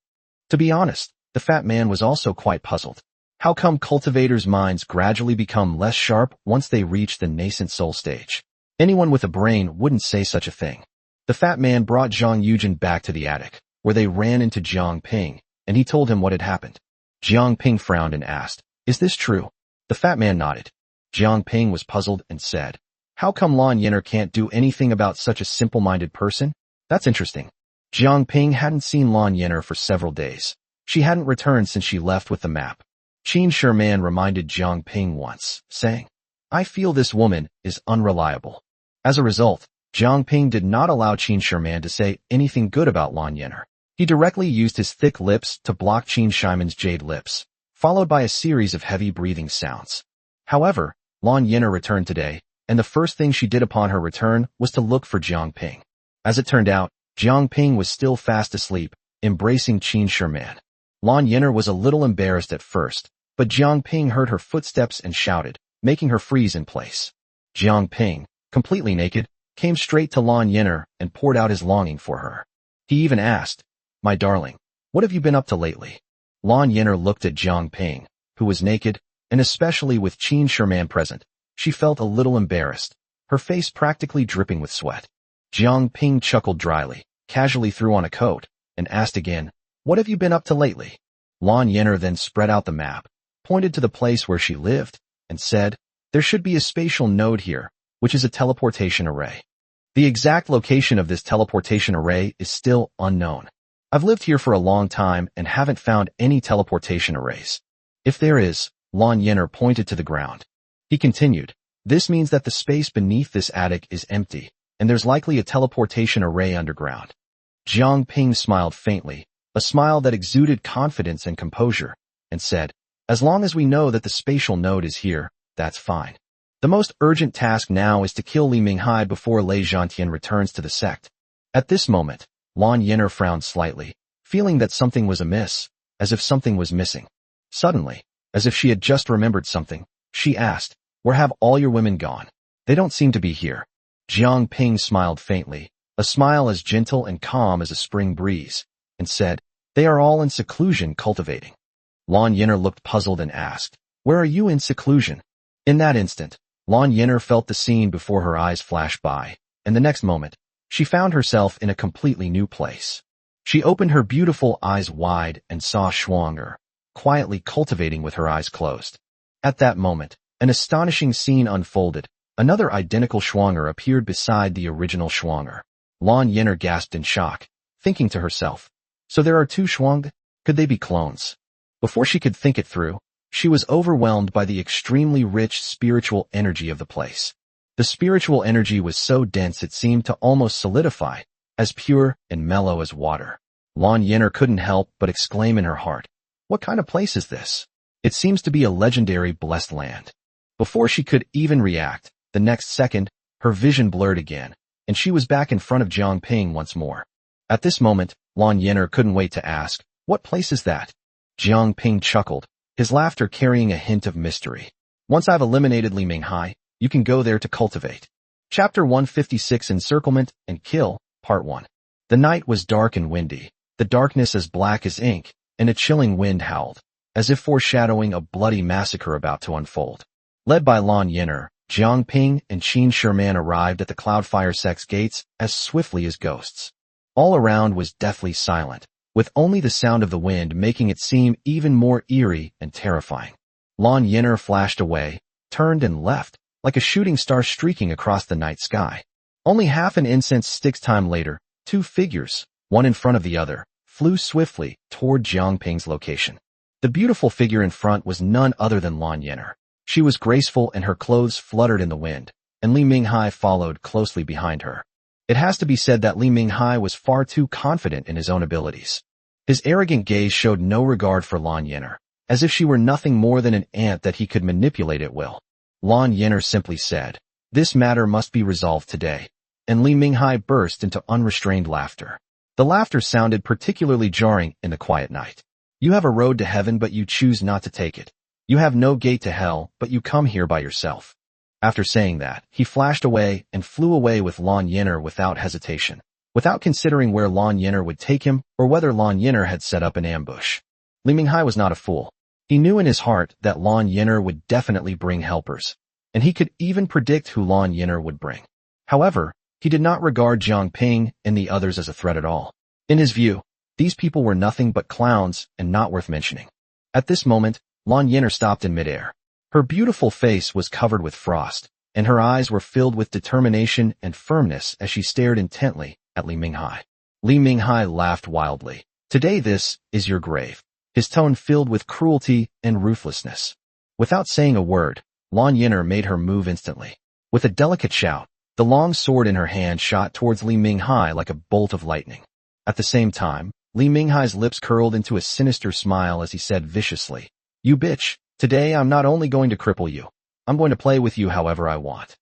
To be honest, the fat man was also quite puzzled. How come cultivators' minds gradually become less sharp once they reach the nascent soul stage? Anyone with a brain wouldn't say such a thing. The fat man brought Zhang Yujin back to the attic, where they ran into Jiang Ping, and he told him what had happened. Jiang Ping frowned and asked, "Is this true?" The fat man nodded. Jiang Ping was puzzled and said, "How come Lan Yin'er can't do anything about such a simple-minded person? That's interesting." Jiang Ping hadn't seen Lan Yin'er for several days. She hadn't returned since she left with the map. Qin Sherman reminded Jiang Ping once, saying, "I feel this woman is unreliable." As a result, Jiang Ping did not allow Qin Sherman to say anything good about Lan Yin'er. He directly used his thick lips to block Qin Shimon's jade lips, followed by a series of heavy breathing sounds. However, Lan Yin'er returned today, and the first thing she did upon her return was to look for Jiang Ping. As it turned out, Jiang Ping was still fast asleep, embracing Qin Sherman. Lan Yin'er was a little embarrassed at first, but Jiang Ping heard her footsteps and shouted, making her freeze in place. Jiang Ping, completely naked, came straight to Lan Yin'er and poured out his longing for her. He even asked, "My darling, what have you been up to lately?" Lan Yin'er looked at Jiang Ping, who was naked, and especially with Qin Sherman present, she felt a little embarrassed, her face practically dripping with sweat. Jiang Ping chuckled dryly, casually threw on a coat, and asked again, "What have you been up to lately?" Lan Yin'er then spread out the map, pointed to the place where she lived, and said, "There should be a spatial node here, which is a teleportation array. The exact location of this teleportation array is still unknown. I've lived here for a long time and haven't found any teleportation arrays. If there is," Lan Yin'er pointed to the ground. He continued, "This means that the space beneath this attic is empty, and there's likely a teleportation array underground." Jiang Ping smiled faintly, a smile that exuded confidence and composure, and said, "As long as we know that the spatial node is here, that's fine. The most urgent task now is to kill Li Minghai before Lei Zhantian returns to the sect." At this moment, Lan Yin'er frowned slightly, feeling that something was amiss, as if something was missing. Suddenly, as if she had just remembered something, she asked, "Where have all your women gone? They don't seem to be here." Jiang Ping smiled faintly, a smile as gentle and calm as a spring breeze, and said, "They are all in seclusion cultivating." Lan Yin'er looked puzzled and asked, "Where are you in seclusion?" In that instant, Lan Yin'er felt the scene before her eyes flash by, and the next moment, she found herself in a completely new place. She opened her beautiful eyes wide and saw Shuang-Er, quietly cultivating with her eyes closed. At that moment, an astonishing scene unfolded. Another identical Shuang-Er appeared beside the original Shuang-Er. Lan Yin'er gasped in shock, thinking to herself, "So there are two Shuang? Could they be clones?" Before she could think it through, she was overwhelmed by the extremely rich spiritual energy of the place. The spiritual energy was so dense it seemed to almost solidify, as pure and mellow as water. Lan Yin'er couldn't help but exclaim in her heart, "What kind of place is this? It seems to be a legendary blessed land." Before she could even react, the next second, her vision blurred again, and she was back in front of Jiang Ping once more. At this moment, Lan Yin'er couldn't wait to ask, "What place is that?" Jiang Ping chuckled, his laughter carrying a hint of mystery. "Once I've eliminated Li Minghai, you can go there to cultivate." Chapter 156 Encirclement and Kill, Part 1. The night was dark and windy, the darkness as black as ink, and a chilling wind howled, as if foreshadowing a bloody massacre about to unfold. Led by Lan Yin'er, Jiang Ping and Qin Sherman arrived at the Cloudfire Sect's gates as swiftly as ghosts. All around was deathly silent, with only the sound of the wind making it seem even more eerie and terrifying. Lan Yin'er flashed away, turned and left, like a shooting star streaking across the night sky. Only half an incense stick's time later, two figures, one in front of the other, flew swiftly toward Jiang Ping's location. The beautiful figure in front was none other than Lan Yin'er. She was graceful and her clothes fluttered in the wind, and Li Minghai followed closely behind her. It has to be said that Li Minghai was far too confident in his own abilities. His arrogant gaze showed no regard for Lan Yin'er, as if she were nothing more than an ant that he could manipulate at will. Lan Yin'er simply said, "This matter must be resolved today," and Li Minghai burst into unrestrained laughter. The laughter sounded particularly jarring in the quiet night. "You have a road to heaven but you choose not to take it. You have no gate to hell but you come here by yourself." After saying that, he flashed away and flew away with Lan Yin'er without hesitation, without considering where Lan Yin'er would take him or whether Lan Yin'er had set up an ambush. Li Minghai was not a fool. He knew in his heart that Lan Yin'er would definitely bring helpers, and he could even predict who Lan Yin'er would bring. However, he did not regard Jiang Ping and the others as a threat at all. In his view, these people were nothing but clowns and not worth mentioning. At this moment, Lan Yin'er stopped in midair. Her beautiful face was covered with frost, and her eyes were filled with determination and firmness as she stared intently at Li Minghai. Li Minghai laughed wildly. "Today this is your grave," his tone filled with cruelty and ruthlessness. Without saying a word, Lan Yin'er made her move instantly. With a delicate shout, the long sword in her hand shot towards Li Minghai like a bolt of lightning. At the same time, Li Minghai's lips curled into a sinister smile as he said viciously, "You bitch, today I'm not only going to cripple you, I'm going to play with you however I want."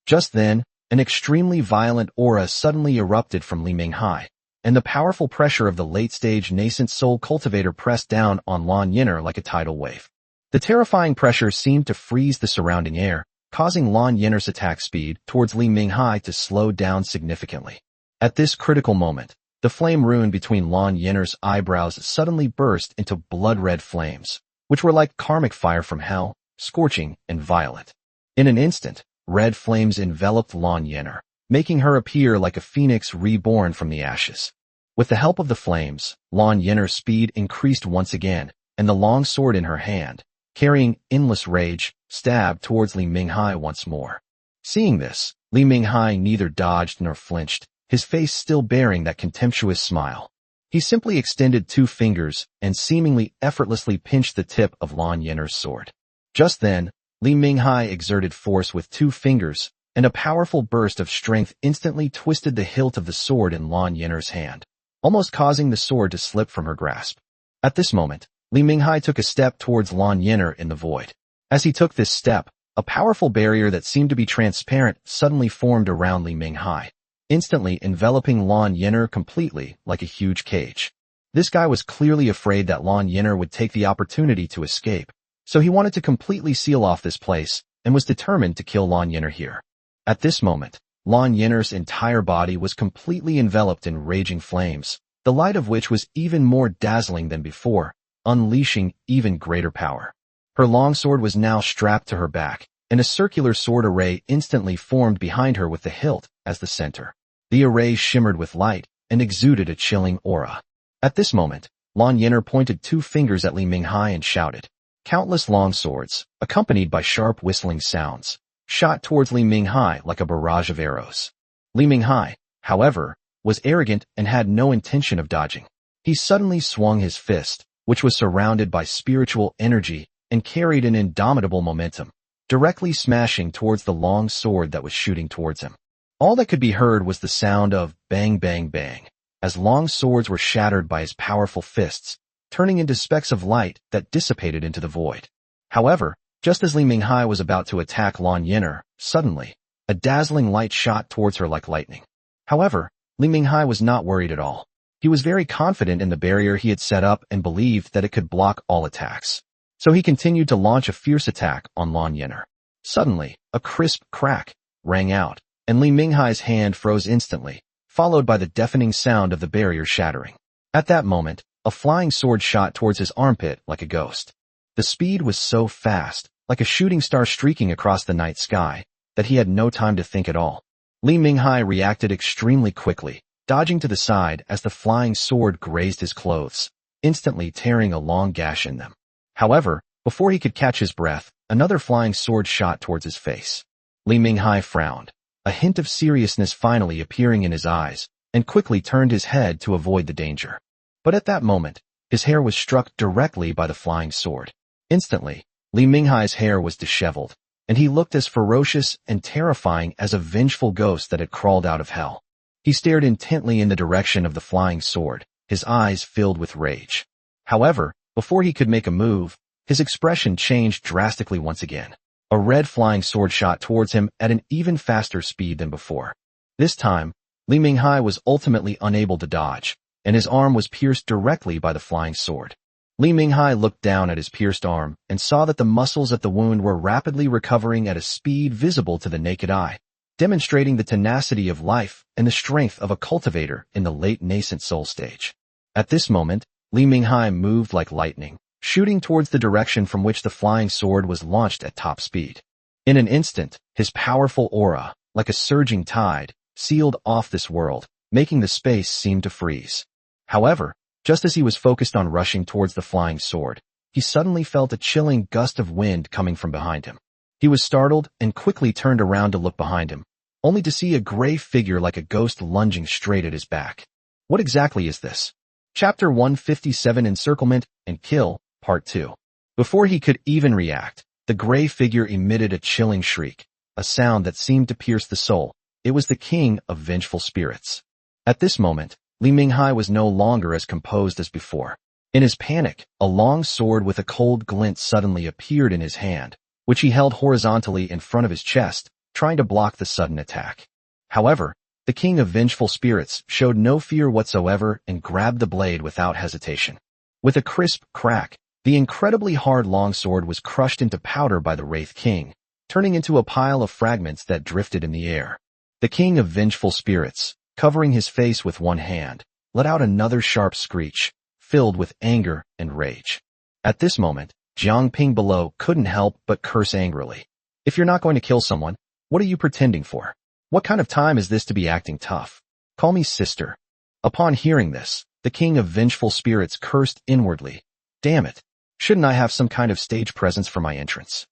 Just then, an extremely violent aura suddenly erupted from Li Minghai, and the powerful pressure of the late-stage nascent soul cultivator pressed down on Lan Yin'er like a tidal wave. The terrifying pressure seemed to freeze the surrounding air, causing Lan Yin'er's attack speed towards Li Minghai to slow down significantly. At this critical moment, the flame rune between Lan Yin'er's eyebrows suddenly burst into blood-red flames, which were like karmic fire from hell, scorching and violent. In an instant, red flames enveloped Lan Yin'er, making her appear like a phoenix reborn from the ashes. With the help of the flames, Lan Yin'er's speed increased once again, and the long sword in her hand, carrying endless rage, stabbed towards Li Minghai once more. Seeing this, Li Minghai neither dodged nor flinched, his face still bearing that contemptuous smile. He simply extended two fingers and seemingly effortlessly pinched the tip of Lan Yin'er's sword. Just then, Li Minghai exerted force with two fingers, and a powerful burst of strength instantly twisted the hilt of the sword in Lan Yin'er's hand, almost causing the sword to slip from her grasp. At this moment, Li Minghai took a step towards Lan Yin'er in the void. As he took this step, a powerful barrier that seemed to be transparent suddenly formed around Li Minghai, instantly enveloping Lan Yin'er completely like a huge cage. This guy was clearly afraid that Lan Yin'er would take the opportunity to escape, so he wanted to completely seal off this place and was determined to kill Lan Yin'er here. At this moment, Lan Yin'er's entire body was completely enveloped in raging flames, the light of which was even more dazzling than before, unleashing even greater power. Her longsword was now strapped to her back, and a circular sword array instantly formed behind her with the hilt as the center. The array shimmered with light and exuded a chilling aura. At this moment, Lan Yin'er pointed two fingers at Li Minghai and shouted. Countless long swords, accompanied by sharp whistling sounds, shot towards Li Minghai like a barrage of arrows. Li Minghai, however, was arrogant and had no intention of dodging. He suddenly swung his fist, which was surrounded by spiritual energy and carried an indomitable momentum, directly smashing towards the long sword that was shooting towards him. All that could be heard was the sound of bang bang bang, as long swords were shattered by his powerful fists, turning into specks of light that dissipated into the void. However, just as Li Minghai was about to attack Lan Yin'er, suddenly, a dazzling light shot towards her like lightning. However, Li Minghai was not worried at all. He was very confident in the barrier he had set up and believed that it could block all attacks. So he continued to launch a fierce attack on Lan Yener. Suddenly, a crisp crack rang out, and Li Minghai's hand froze instantly, followed by the deafening sound of the barrier shattering. At that moment, a flying sword shot towards his armpit like a ghost. The speed was so fast, like a shooting star streaking across the night sky, that he had no time to think at all. Li Minghai reacted extremely quickly, dodging to the side as the flying sword grazed his clothes, instantly tearing a long gash in them. However, before he could catch his breath, another flying sword shot towards his face. Li Minghai frowned, a hint of seriousness finally appearing in his eyes, and quickly turned his head to avoid the danger. But at that moment, his hair was struck directly by the flying sword. Instantly, Li Minghai's hair was disheveled, and he looked as ferocious and terrifying as a vengeful ghost that had crawled out of hell. He stared intently in the direction of the flying sword, his eyes filled with rage. However, before he could make a move, his expression changed drastically once again. A red flying sword shot towards him at an even faster speed than before. This time, Li Minghai was ultimately unable to dodge, and his arm was pierced directly by the flying sword. Li Minghai looked down at his pierced arm and saw that the muscles at the wound were rapidly recovering at a speed visible to the naked eye, demonstrating the tenacity of life and the strength of a cultivator in the late nascent soul stage. At this moment, Li Minghai moved like lightning, shooting towards the direction from which the flying sword was launched at top speed. In an instant, his powerful aura, like a surging tide, sealed off this world, making the space seem to freeze. However, just as he was focused on rushing towards the flying sword, he suddenly felt a chilling gust of wind coming from behind him. He was startled and quickly turned around to look behind him, only to see a gray figure like a ghost lunging straight at his back. What exactly is this? Chapter 157 Encirclement and Kill, Part 2. Before he could even react, the gray figure emitted a chilling shriek, a sound that seemed to pierce the soul. It was the king of vengeful spirits. At this moment, Li Minghai was no longer as composed as before. In his panic, a long sword with a cold glint suddenly appeared in his hand, which he held horizontally in front of his chest, trying to block the sudden attack. However, the king of vengeful spirits showed no fear whatsoever and grabbed the blade without hesitation. With a crisp crack, the incredibly hard longsword was crushed into powder by the Wraith King, turning into a pile of fragments that drifted in the air. The king of vengeful spirits, covering his face with one hand, let out another sharp screech, filled with anger and rage. At this moment, Jiang Ping below couldn't help but curse angrily. If you're not going to kill someone, what are you pretending for? What kind of time is this to be acting tough? Call me sister. Upon hearing this, the king of vengeful spirits cursed inwardly. Damn it. Shouldn't I have some kind of stage presence for my entrance?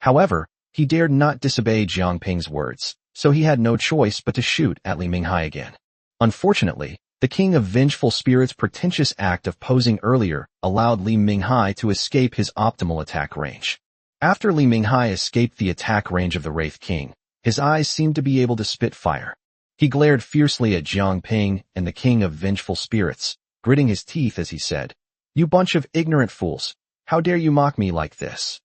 However, he dared not disobey Jiang Ping's words, so he had no choice but to shoot at Li Minghai again. Unfortunately, the king of vengeful spirits' pretentious act of posing earlier allowed Li Minghai to escape his optimal attack range. After Li Minghai escaped the attack range of the Wraith King, his eyes seemed to be able to spit fire. He glared fiercely at Jiang Ping and the king of vengeful spirits, gritting his teeth as he said, "You bunch of ignorant fools, how dare you mock me like this?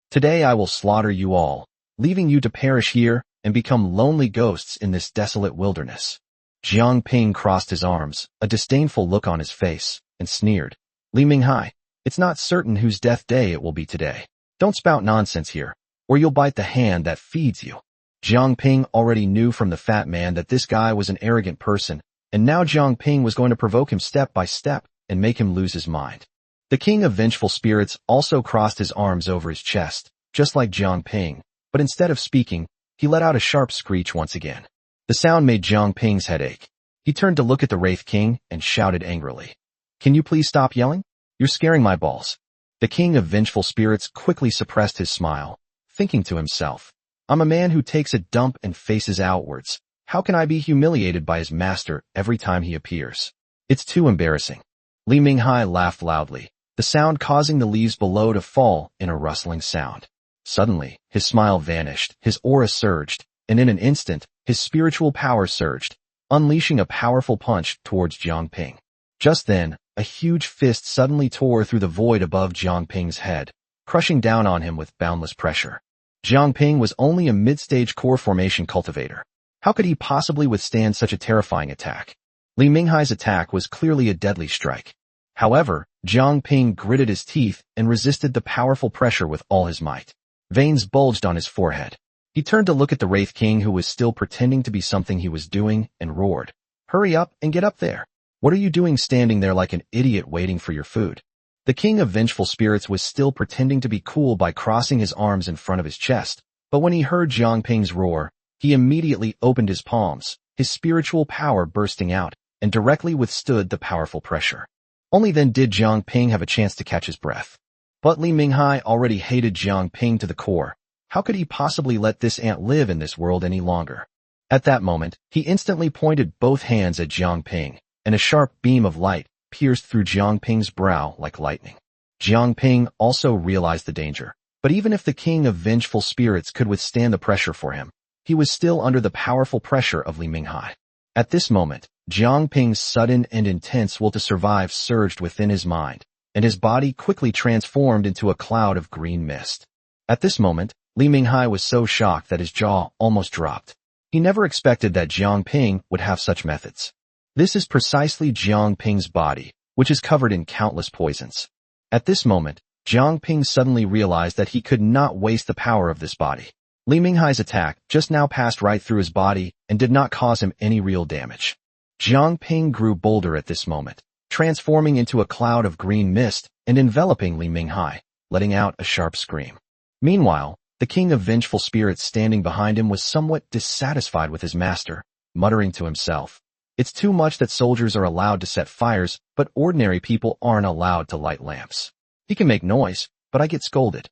Today I will slaughter you all, leaving you to perish here and become lonely ghosts in this desolate wilderness." Jiang Ping crossed his arms, a disdainful look on his face, and sneered, "Li Minghai, it's not certain whose death day it will be today. Don't spout nonsense here, or you'll bite the hand that feeds you." Jiang Ping already knew from the fat man that this guy was an arrogant person, and now Jiang Ping was going to provoke him step by step and make him lose his mind. The king of vengeful spirits also crossed his arms over his chest, just like Jiang Ping, but instead of speaking, he let out a sharp screech once again. The sound made Jiang Ping's head ache. He turned to look at the Wraith King and shouted angrily, "Can you please stop yelling? You're scaring my balls." The king of vengeful spirits quickly suppressed his smile, thinking to himself, "I'm a man who takes a dump and faces outwards. How can I be humiliated by his master every time he appears? It's too embarrassing." Li Minghai laughed loudly, the sound causing the leaves below to fall in a rustling sound. Suddenly, his smile vanished, his aura surged, and in an instant, his spiritual power surged, unleashing a powerful punch towards Jiang Ping. Just then, a huge fist suddenly tore through the void above Jiang Ping's head, crushing down on him with boundless pressure. Jiang Ping was only a mid-stage core formation cultivator. How could he possibly withstand such a terrifying attack? Li Minghai's attack was clearly a deadly strike. However, Jiang Ping gritted his teeth and resisted the powerful pressure with all his might. Veins bulged on his forehead. He turned to look at the Wraith King, who was still pretending to be something he was doing, and roared, "Hurry up and get up there! What are you doing standing there like an idiot waiting for your food?" The King of Vengeful Spirits was still pretending to be cool by crossing his arms in front of his chest, but when he heard Jiang Ping's roar, he immediately opened his palms, his spiritual power bursting out, and directly withstood the powerful pressure. Only then did Jiang Ping have a chance to catch his breath. But Li Minghai already hated Jiang Ping to the core. How could he possibly let this ant live in this world any longer? At that moment, he instantly pointed both hands at Jiang Ping, and a sharp beam of light pierced through Jiang Ping's brow like lightning. Jiang Ping also realized the danger, but even if the King of Vengeful Spirits could withstand the pressure for him, he was still under the powerful pressure of Li Minghai. At this moment, Jiang Ping's sudden and intense will to survive surged within his mind, and his body quickly transformed into a cloud of green mist. At this moment, Li Minghai was so shocked that his jaw almost dropped. He never expected that Jiang Ping would have such methods. This is precisely Jiang Ping's body, which is covered in countless poisons. At this moment, Jiang Ping suddenly realized that he could not waste the power of this body. Li Minghai's attack just now passed right through his body and did not cause him any real damage. Jiang Ping grew bolder at this moment, transforming into a cloud of green mist and enveloping Li Minghai, letting out a sharp scream. Meanwhile, the King of Vengeful Spirits standing behind him was somewhat dissatisfied with his master, muttering to himself, "It's too much that soldiers are allowed to set fires, but ordinary people aren't allowed to light lamps. He can make noise, but I get scolded."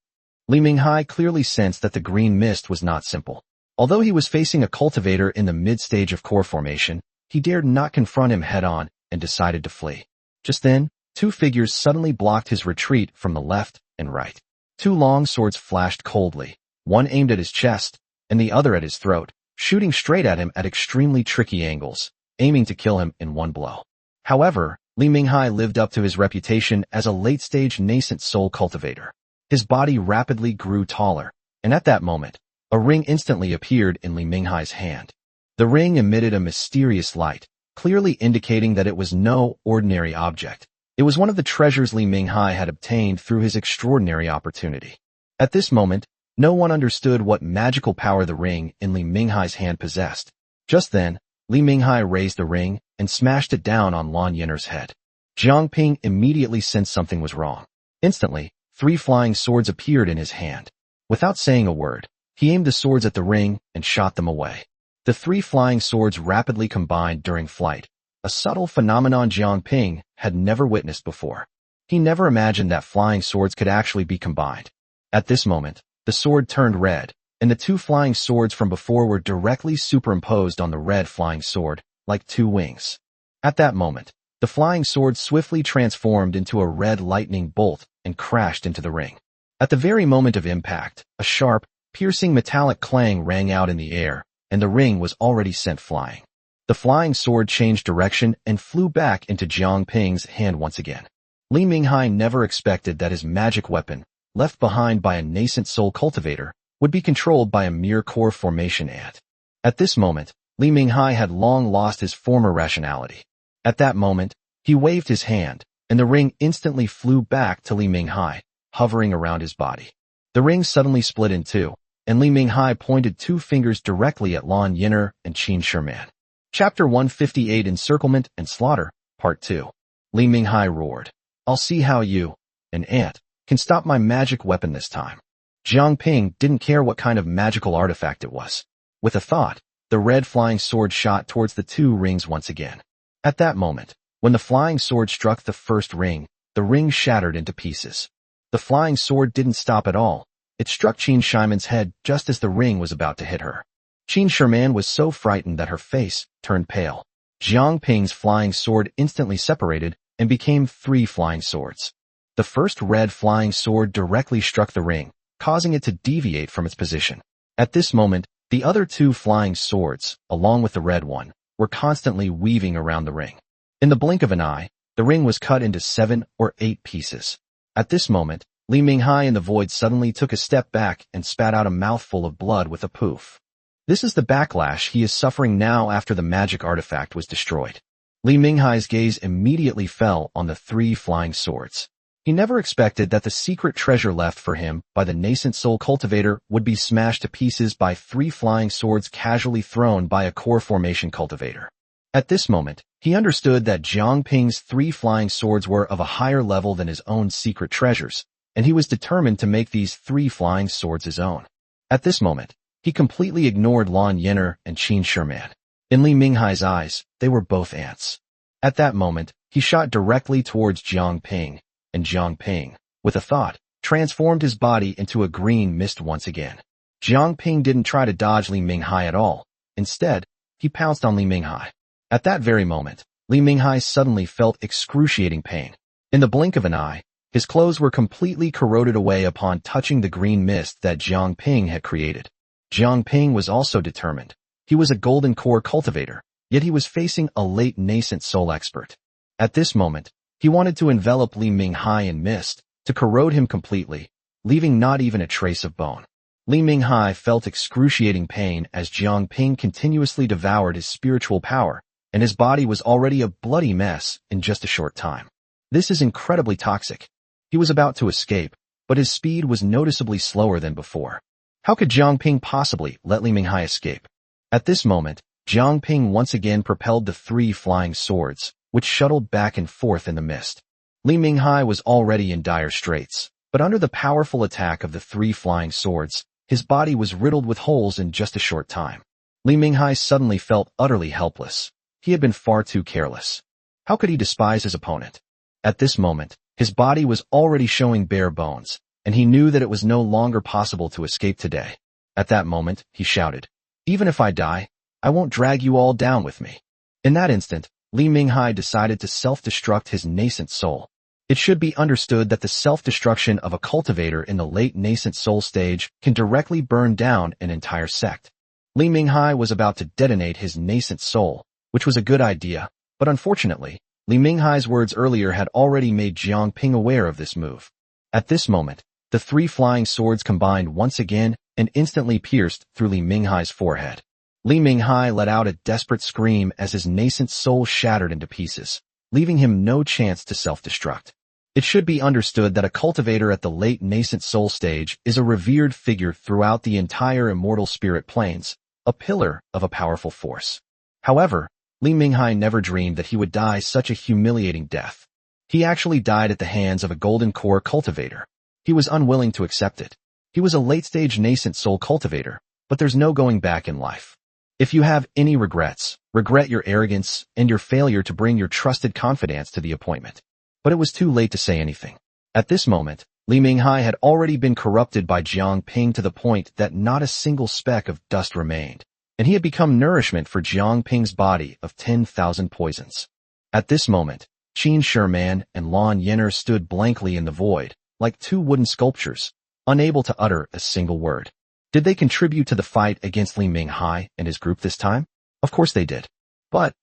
Li Minghai clearly sensed that the green mist was not simple. Although he was facing a cultivator in the mid-stage of core formation, he dared not confront him head-on and decided to flee. Just then, two figures suddenly blocked his retreat from the left and right. Two long swords flashed coldly, one aimed at his chest, and the other at his throat, shooting straight at him at extremely tricky angles, aiming to kill him in one blow. However, Li Minghai lived up to his reputation as a late-stage nascent soul cultivator. His body rapidly grew taller, and at that moment, a ring instantly appeared in Li Minghai's hand. The ring emitted a mysterious light, clearly indicating that it was no ordinary object. It was one of the treasures Li Minghai had obtained through his extraordinary opportunity. At this moment, no one understood what magical power the ring in Li Minghai's hand possessed. Just then, Li Minghai raised the ring and smashed it down on Lan Yiner's head. Jiang Ping immediately sensed something was wrong. Instantly, 3 flying swords appeared in his hand. Without saying a word, he aimed the swords at the ring and shot them away. The 3 flying swords rapidly combined during flight, a subtle phenomenon Jiang Ping had never witnessed before. He never imagined that flying swords could actually be combined. At this moment, the sword turned red, and the 2 flying swords from before were directly superimposed on the red flying sword, like 2 wings. At that moment, the flying sword swiftly transformed into a red lightning bolt and crashed into the ring. At the very moment of impact, a sharp, piercing metallic clang rang out in the air, and the ring was already sent flying. The flying sword changed direction and flew back into Jiang Ping's hand once again. Li Minghai never expected that his magic weapon, left behind by a nascent soul cultivator, would be controlled by a mere core formation ant. At this moment, Li Minghai had long lost his former rationality. At that moment, he waved his hand, and the ring instantly flew back to Li Minghai, hovering around his body. The ring suddenly split in two, and Li Minghai pointed 2 fingers directly at Lan Yiner and Qin Sherman. Chapter 158 Encirclement and Slaughter, Part 2. Li Minghai roared, "I'll see how you, an ant, can stop my magic weapon this time." Jiang Ping didn't care what kind of magical artifact it was. With a thought, the red flying sword shot towards the 2 rings once again. At that moment, when the flying sword struck the first ring, the ring shattered into pieces. The flying sword didn't stop at all. It struck Qin Shimon's head just as the ring was about to hit her. Qin Sherman was so frightened that her face turned pale. Jiang Ping's flying sword instantly separated and became 3 flying swords. The first red flying sword directly struck the ring, causing it to deviate from its position. At this moment, the other 2 flying swords, along with the red one, were constantly weaving around the ring. In the blink of an eye, the ring was cut into 7 or 8 pieces. At this moment, Li Minghai in the void suddenly took a step back and spat out a mouthful of blood with a poof. This is the backlash he is suffering now after the magic artifact was destroyed. Li Minghai's gaze immediately fell on the 3 flying swords. He never expected that the secret treasure left for him by the nascent soul cultivator would be smashed to pieces by 3 flying swords casually thrown by a core formation cultivator. At this moment, he understood that Jiang Ping's 3 flying swords were of a higher level than his own secret treasures, and he was determined to make these 3 flying swords his own. At this moment, he completely ignored Lan Yener and Qin Shiman. In Li Minghai's eyes, they were both ants. At that moment, he shot directly towards Jiang Ping, and Jiang Ping, with a thought, transformed his body into a green mist once again. Jiang Ping didn't try to dodge Li Minghai at all. Instead, he pounced on Li Minghai. At that very moment, Li Minghai suddenly felt excruciating pain. In the blink of an eye, his clothes were completely corroded away upon touching the green mist that Jiang Ping had created. Jiang Ping was also determined. He was a golden core cultivator, yet he was facing a late nascent soul expert. At this moment, he wanted to envelop Li Minghai in mist, to corrode him completely, leaving not even a trace of bone. Li Minghai felt excruciating pain as Jiang Ping continuously devoured his spiritual power, and his body was already a bloody mess in just a short time. This is incredibly toxic. He was about to escape, but his speed was noticeably slower than before. How could Jiang Ping possibly let Li Minghai escape? At this moment, Jiang Ping once again propelled the 3 flying swords, which shuttled back and forth in the mist. Li Minghai was already in dire straits, but under the powerful attack of the 3 flying swords, his body was riddled with holes in just a short time. Li Minghai suddenly felt utterly helpless. He had been far too careless. How could he despise his opponent? At this moment, his body was already showing bare bones, and he knew that it was no longer possible to escape today. At that moment, he shouted, "Even if I die, I won't drag you all down with me." In that instant, Li Minghai decided to self-destruct his nascent soul. It should be understood that the self-destruction of a cultivator in the late nascent soul stage can directly burn down an entire sect. Li Minghai was about to detonate his nascent soul, which was a good idea, but unfortunately, Li Minghai's words earlier had already made Jiang Ping aware of this move. At this moment, the 3 flying swords combined once again and instantly pierced through Li Minghai's forehead. Li Minghai let out a desperate scream as his nascent soul shattered into pieces, leaving him no chance to self-destruct. It should be understood that a cultivator at the late nascent soul stage is a revered figure throughout the entire immortal spirit planes, a pillar of a powerful force. However, Li Minghai never dreamed that he would die such a humiliating death. He actually died at the hands of a golden core cultivator. He was unwilling to accept it. He was a late-stage nascent soul cultivator, but there's no going back in life. If you have any regrets, regret your arrogance and your failure to bring your trusted confidants to the appointment. But it was too late to say anything. At this moment, Li Minghai had already been corrupted by Jiang Ping to the point that not a single speck of dust remained, and he had become nourishment for Jiang Ping's body of 10,000 poisons. At this moment, Qin Shiman and Lan Yener stood blankly in the void, like 2 wooden sculptures, unable to utter a single word. Did they contribute to the fight against Li Minghai and his group this time? Of course they did. But,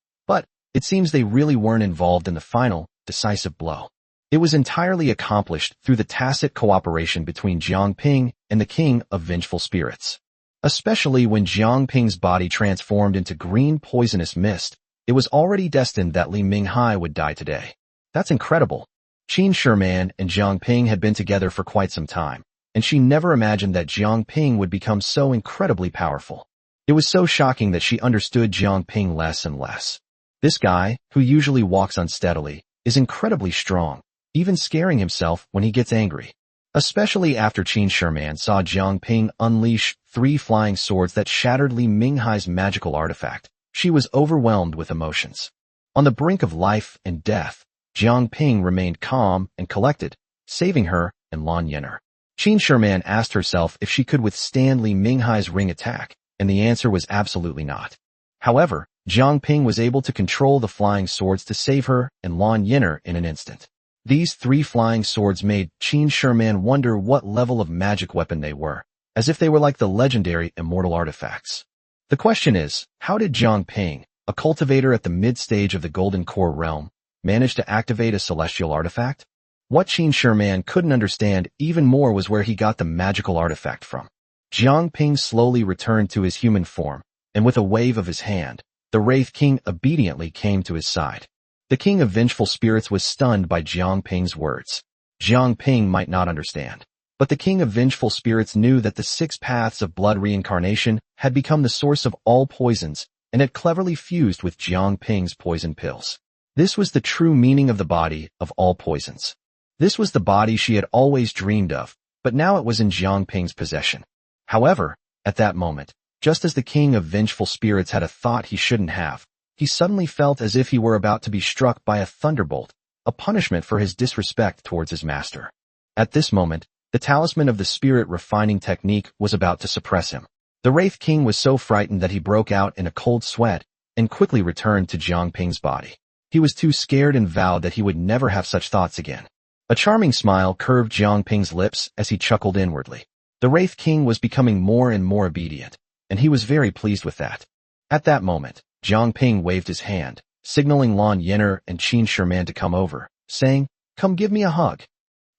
it seems they really weren't involved in the final, decisive blow. It was entirely accomplished through the tacit cooperation between Jiang Ping and the King of Vengeful Spirits. Especially when Jiang Ping's body transformed into green poisonous mist, it was already destined that Li Minghai would die today. That's incredible. Qin Shiman and Jiang Ping had been together for quite some time, and she never imagined that Jiang Ping would become so incredibly powerful. It was so shocking that she understood Jiang Ping less and less. This guy, who usually walks unsteadily, is incredibly strong, even scaring himself when he gets angry. Especially after Qin Shiman saw Jiang Ping unleash 3 flying swords that shattered Li Minghai's magical artifact, she was overwhelmed with emotions. On the brink of life and death, Jiang Ping remained calm and collected, saving her and Lan Yener. Qin Shiman asked herself if she could withstand Li Minghai's ring attack, and the answer was absolutely not. However, Jiang Ping was able to control the flying swords to save her and Lan Yener in an instant. These 3 flying swords made Qin Shiman wonder what level of magic weapon they were, as if they were like the legendary immortal artifacts. The question is, how did Jiang Ping, a cultivator at the mid-stage of the Golden Core realm, manage to activate a celestial artifact? What Qin Shiman couldn't understand even more was where he got the magical artifact from. Jiang Ping slowly returned to his human form, and with a wave of his hand, the Wraith King obediently came to his side. The king of vengeful spirits was stunned by Jiang Ping's words. Jiang Ping might not understand, but the king of vengeful spirits knew that the 6 paths of blood reincarnation had become the source of all poisons and had cleverly fused with Jiang Ping's poison pills. This was the true meaning of the body of all poisons. This was the body she had always dreamed of, but now it was in Jiang Ping's possession. However, at that moment, just as the king of vengeful spirits had a thought he shouldn't have, he suddenly felt as if he were about to be struck by a thunderbolt, a punishment for his disrespect towards his master. At this moment, the talisman of the spirit refining technique was about to suppress him. The Wraith King was so frightened that he broke out in a cold sweat and quickly returned to Jiang Ping's body. He was too scared and vowed that he would never have such thoughts again. A charming smile curved Jiang Ping's lips as he chuckled inwardly. The Wraith King was becoming more and more obedient, and he was very pleased with that. At that moment, Jiang Ping waved his hand, signaling Lan Yenner and Qin Sherman to come over, saying, "Come give me a hug."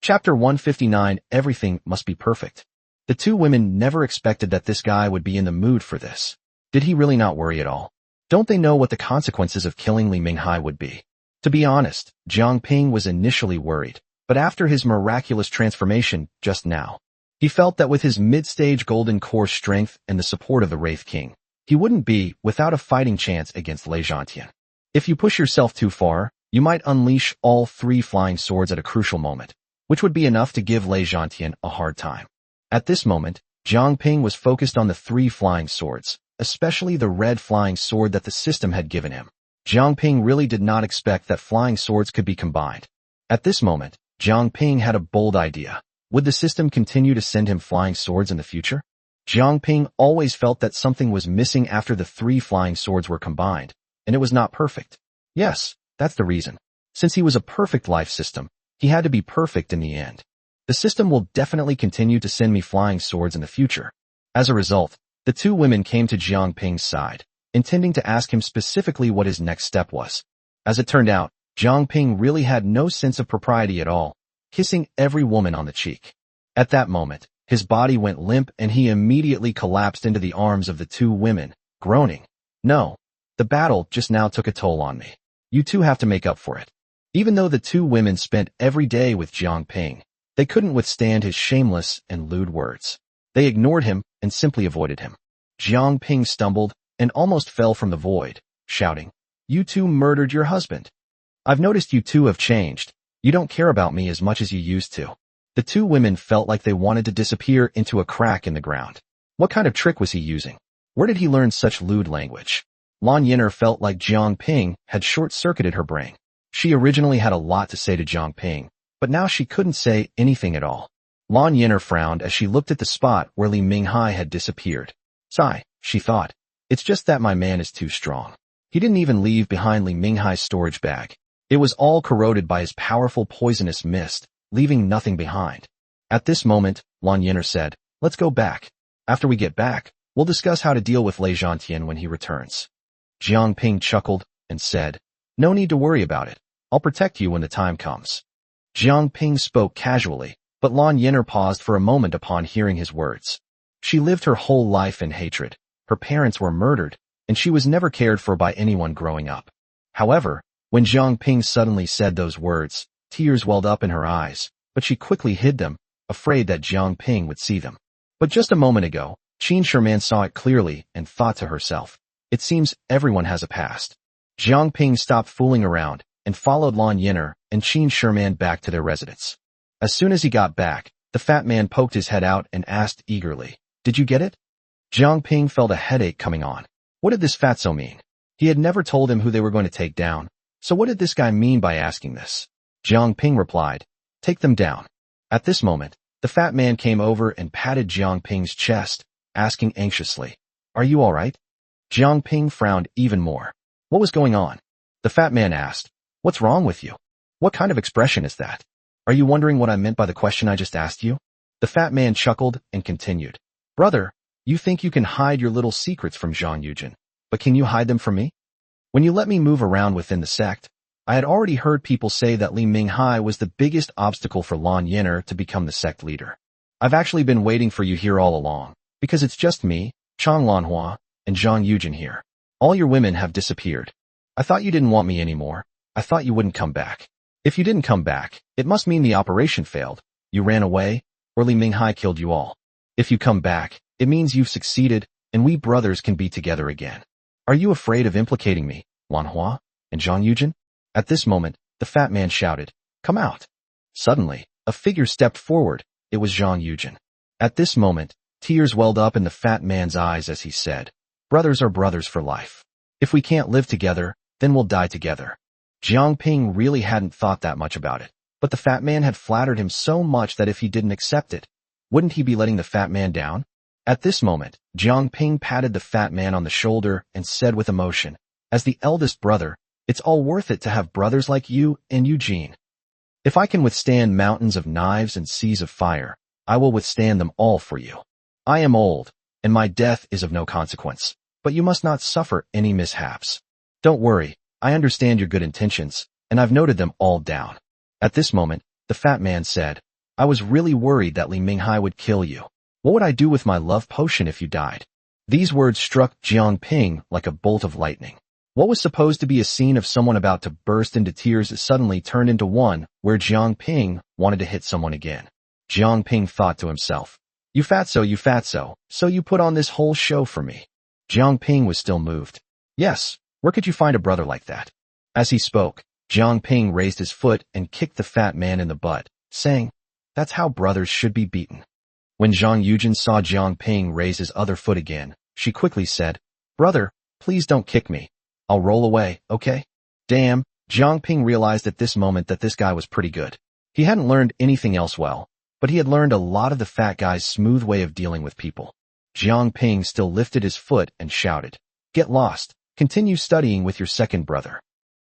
Chapter 159, Everything Must Be Perfect. The two women never expected that this guy would be in the mood for this. Did he really not worry at all? Don't they know what the consequences of killing Li Minghai would be? To be honest, Jiang Ping was initially worried, but after his miraculous transformation just now, he felt that with his mid-stage golden core strength and the support of the Wraith King, he wouldn't be without a fighting chance against Lei Zhantian. If you push yourself too far, you might unleash all 3 flying swords at a crucial moment, which would be enough to give Lei Zhantian a hard time. At this moment, Jiang Ping was focused on the 3 flying swords, especially the red flying sword that the system had given him. Jiang Ping really did not expect that flying swords could be combined. At this moment, Jiang Ping had a bold idea. Would the system continue to send him flying swords in the future? Jiang Ping always felt that something was missing after the 3 flying swords were combined, and it was not perfect. Yes, that's the reason. Since he was a perfect life system, he had to be perfect in the end. The system will definitely continue to send me flying swords in the future. As a result, the two women came to Jiang Ping's side, intending to ask him specifically what his next step was. As it turned out, Jiang Ping really had no sense of propriety at all, kissing every woman on the cheek. At that moment, his body went limp and he immediately collapsed into the arms of the two women, groaning, "No, the battle just now took a toll on me. You two have to make up for it." Even though the two women spent every day with Jiang Ping, they couldn't withstand his shameless and lewd words. They ignored him and simply avoided him. Jiang Ping stumbled and almost fell from the void, shouting, "You two murdered your husband. I've noticed you two have changed. You don't care about me as much as you used to." The two women felt like they wanted to disappear into a crack in the ground. What kind of trick was he using? Where did he learn such lewd language? Lan Yenner felt like Jiang Ping had short-circuited her brain. She originally had a lot to say to Jiang Ping, but now she couldn't say anything at all. Lan Yenner frowned as she looked at the spot where Li Minghai had disappeared. Sigh, she thought. It's just that my man is too strong. He didn't even leave behind Li Minghai's storage bag. It was all corroded by his powerful poisonous mist, leaving nothing behind. At this moment, Lan Yenner said, "Let's go back. After we get back, we'll discuss how to deal with Lei Zhantian when he returns." Jiang Ping chuckled and said, "No need to worry about it. I'll protect you when the time comes." Jiang Ping spoke casually, but Lan Yenner paused for a moment upon hearing his words. She lived her whole life in hatred. Her parents were murdered, and she was never cared for by anyone growing up. However, when Jiang Ping suddenly said those words, tears welled up in her eyes, but she quickly hid them, afraid that Jiang Ping would see them. But just a moment ago, Qin Sherman saw it clearly and thought to herself, "It seems everyone has a past." Jiang Ping stopped fooling around and followed Lan Yenner and Qin Sherman back to their residence. As soon as he got back, the fat man poked his head out and asked eagerly, "Did you get it?" Jiang Ping felt a headache coming on. What did this fatso mean? He had never told him who they were going to take down, so what did this guy mean by asking this? Jiang Ping replied, "Take them down." At this moment, the fat man came over and patted Jiang Ping's chest, asking anxiously, "Are you all right?" Jiang Ping frowned even more. What was going on? The fat man asked, "What's wrong with you? What kind of expression is that? Are you wondering what I meant by the question I just asked you?" The fat man chuckled and continued, "Brother, you think you can hide your little secrets from Zhang Yujin, but can you hide them from me? When you let me move around within the sect, I had already heard people say that Li Minghai was the biggest obstacle for Lan Yenner to become the sect leader. I've actually been waiting for you here all along, because it's just me, Chang Lanhua, and Zhang Yujin here. All your women have disappeared. I thought you didn't want me anymore, I thought you wouldn't come back. If you didn't come back, it must mean the operation failed. You ran away, or Li Minghai killed you all. If you come back, it means you've succeeded, and we brothers can be together again. Are you afraid of implicating me, Manhwa and Zhang Yujin? At this moment, the fat man shouted, "Come out." Suddenly, a figure stepped forward. It was Zhang Yujin. At this moment, tears welled up in the fat man's eyes as he said, "Brothers are brothers for life. If we can't live together, then we'll die together." Jiang Ping really hadn't thought that much about it, but the fat man had flattered him so much that if he didn't accept it, wouldn't he be letting the fat man down? At this moment, Jiang Ping patted the fat man on the shoulder and said with emotion, "As the eldest brother, it's all worth it to have brothers like you and Eugene. If I can withstand mountains of knives and seas of fire, I will withstand them all for you. I am old, and my death is of no consequence, but you must not suffer any mishaps. Don't worry, I understand your good intentions, and I've noted them all down." At this moment, the fat man said, "I was really worried that Li Minghai would kill you. What would I do with my love potion if you died?" These words struck Jiang Ping like a bolt of lightning. What was supposed to be a scene of someone about to burst into tears suddenly turned into one where Jiang Ping wanted to hit someone again. Jiang Ping thought to himself, you fatso, so you put on this whole show for me." Jiang Ping was still moved. Yes, where could you find a brother like that? As he spoke, Jiang Ping raised his foot and kicked the fat man in the butt, saying, "That's how brothers should be beaten." When Zhang Yujin saw Jiang Ping raise his other foot again, she quickly said, "Brother, please don't kick me. I'll roll away, okay?" Damn, Jiang Ping realized at this moment that this guy was pretty good. He hadn't learned anything else well, but he had learned a lot of the fat guy's smooth way of dealing with people. Jiang Ping still lifted his foot and shouted, "Get lost. Continue studying with your second brother."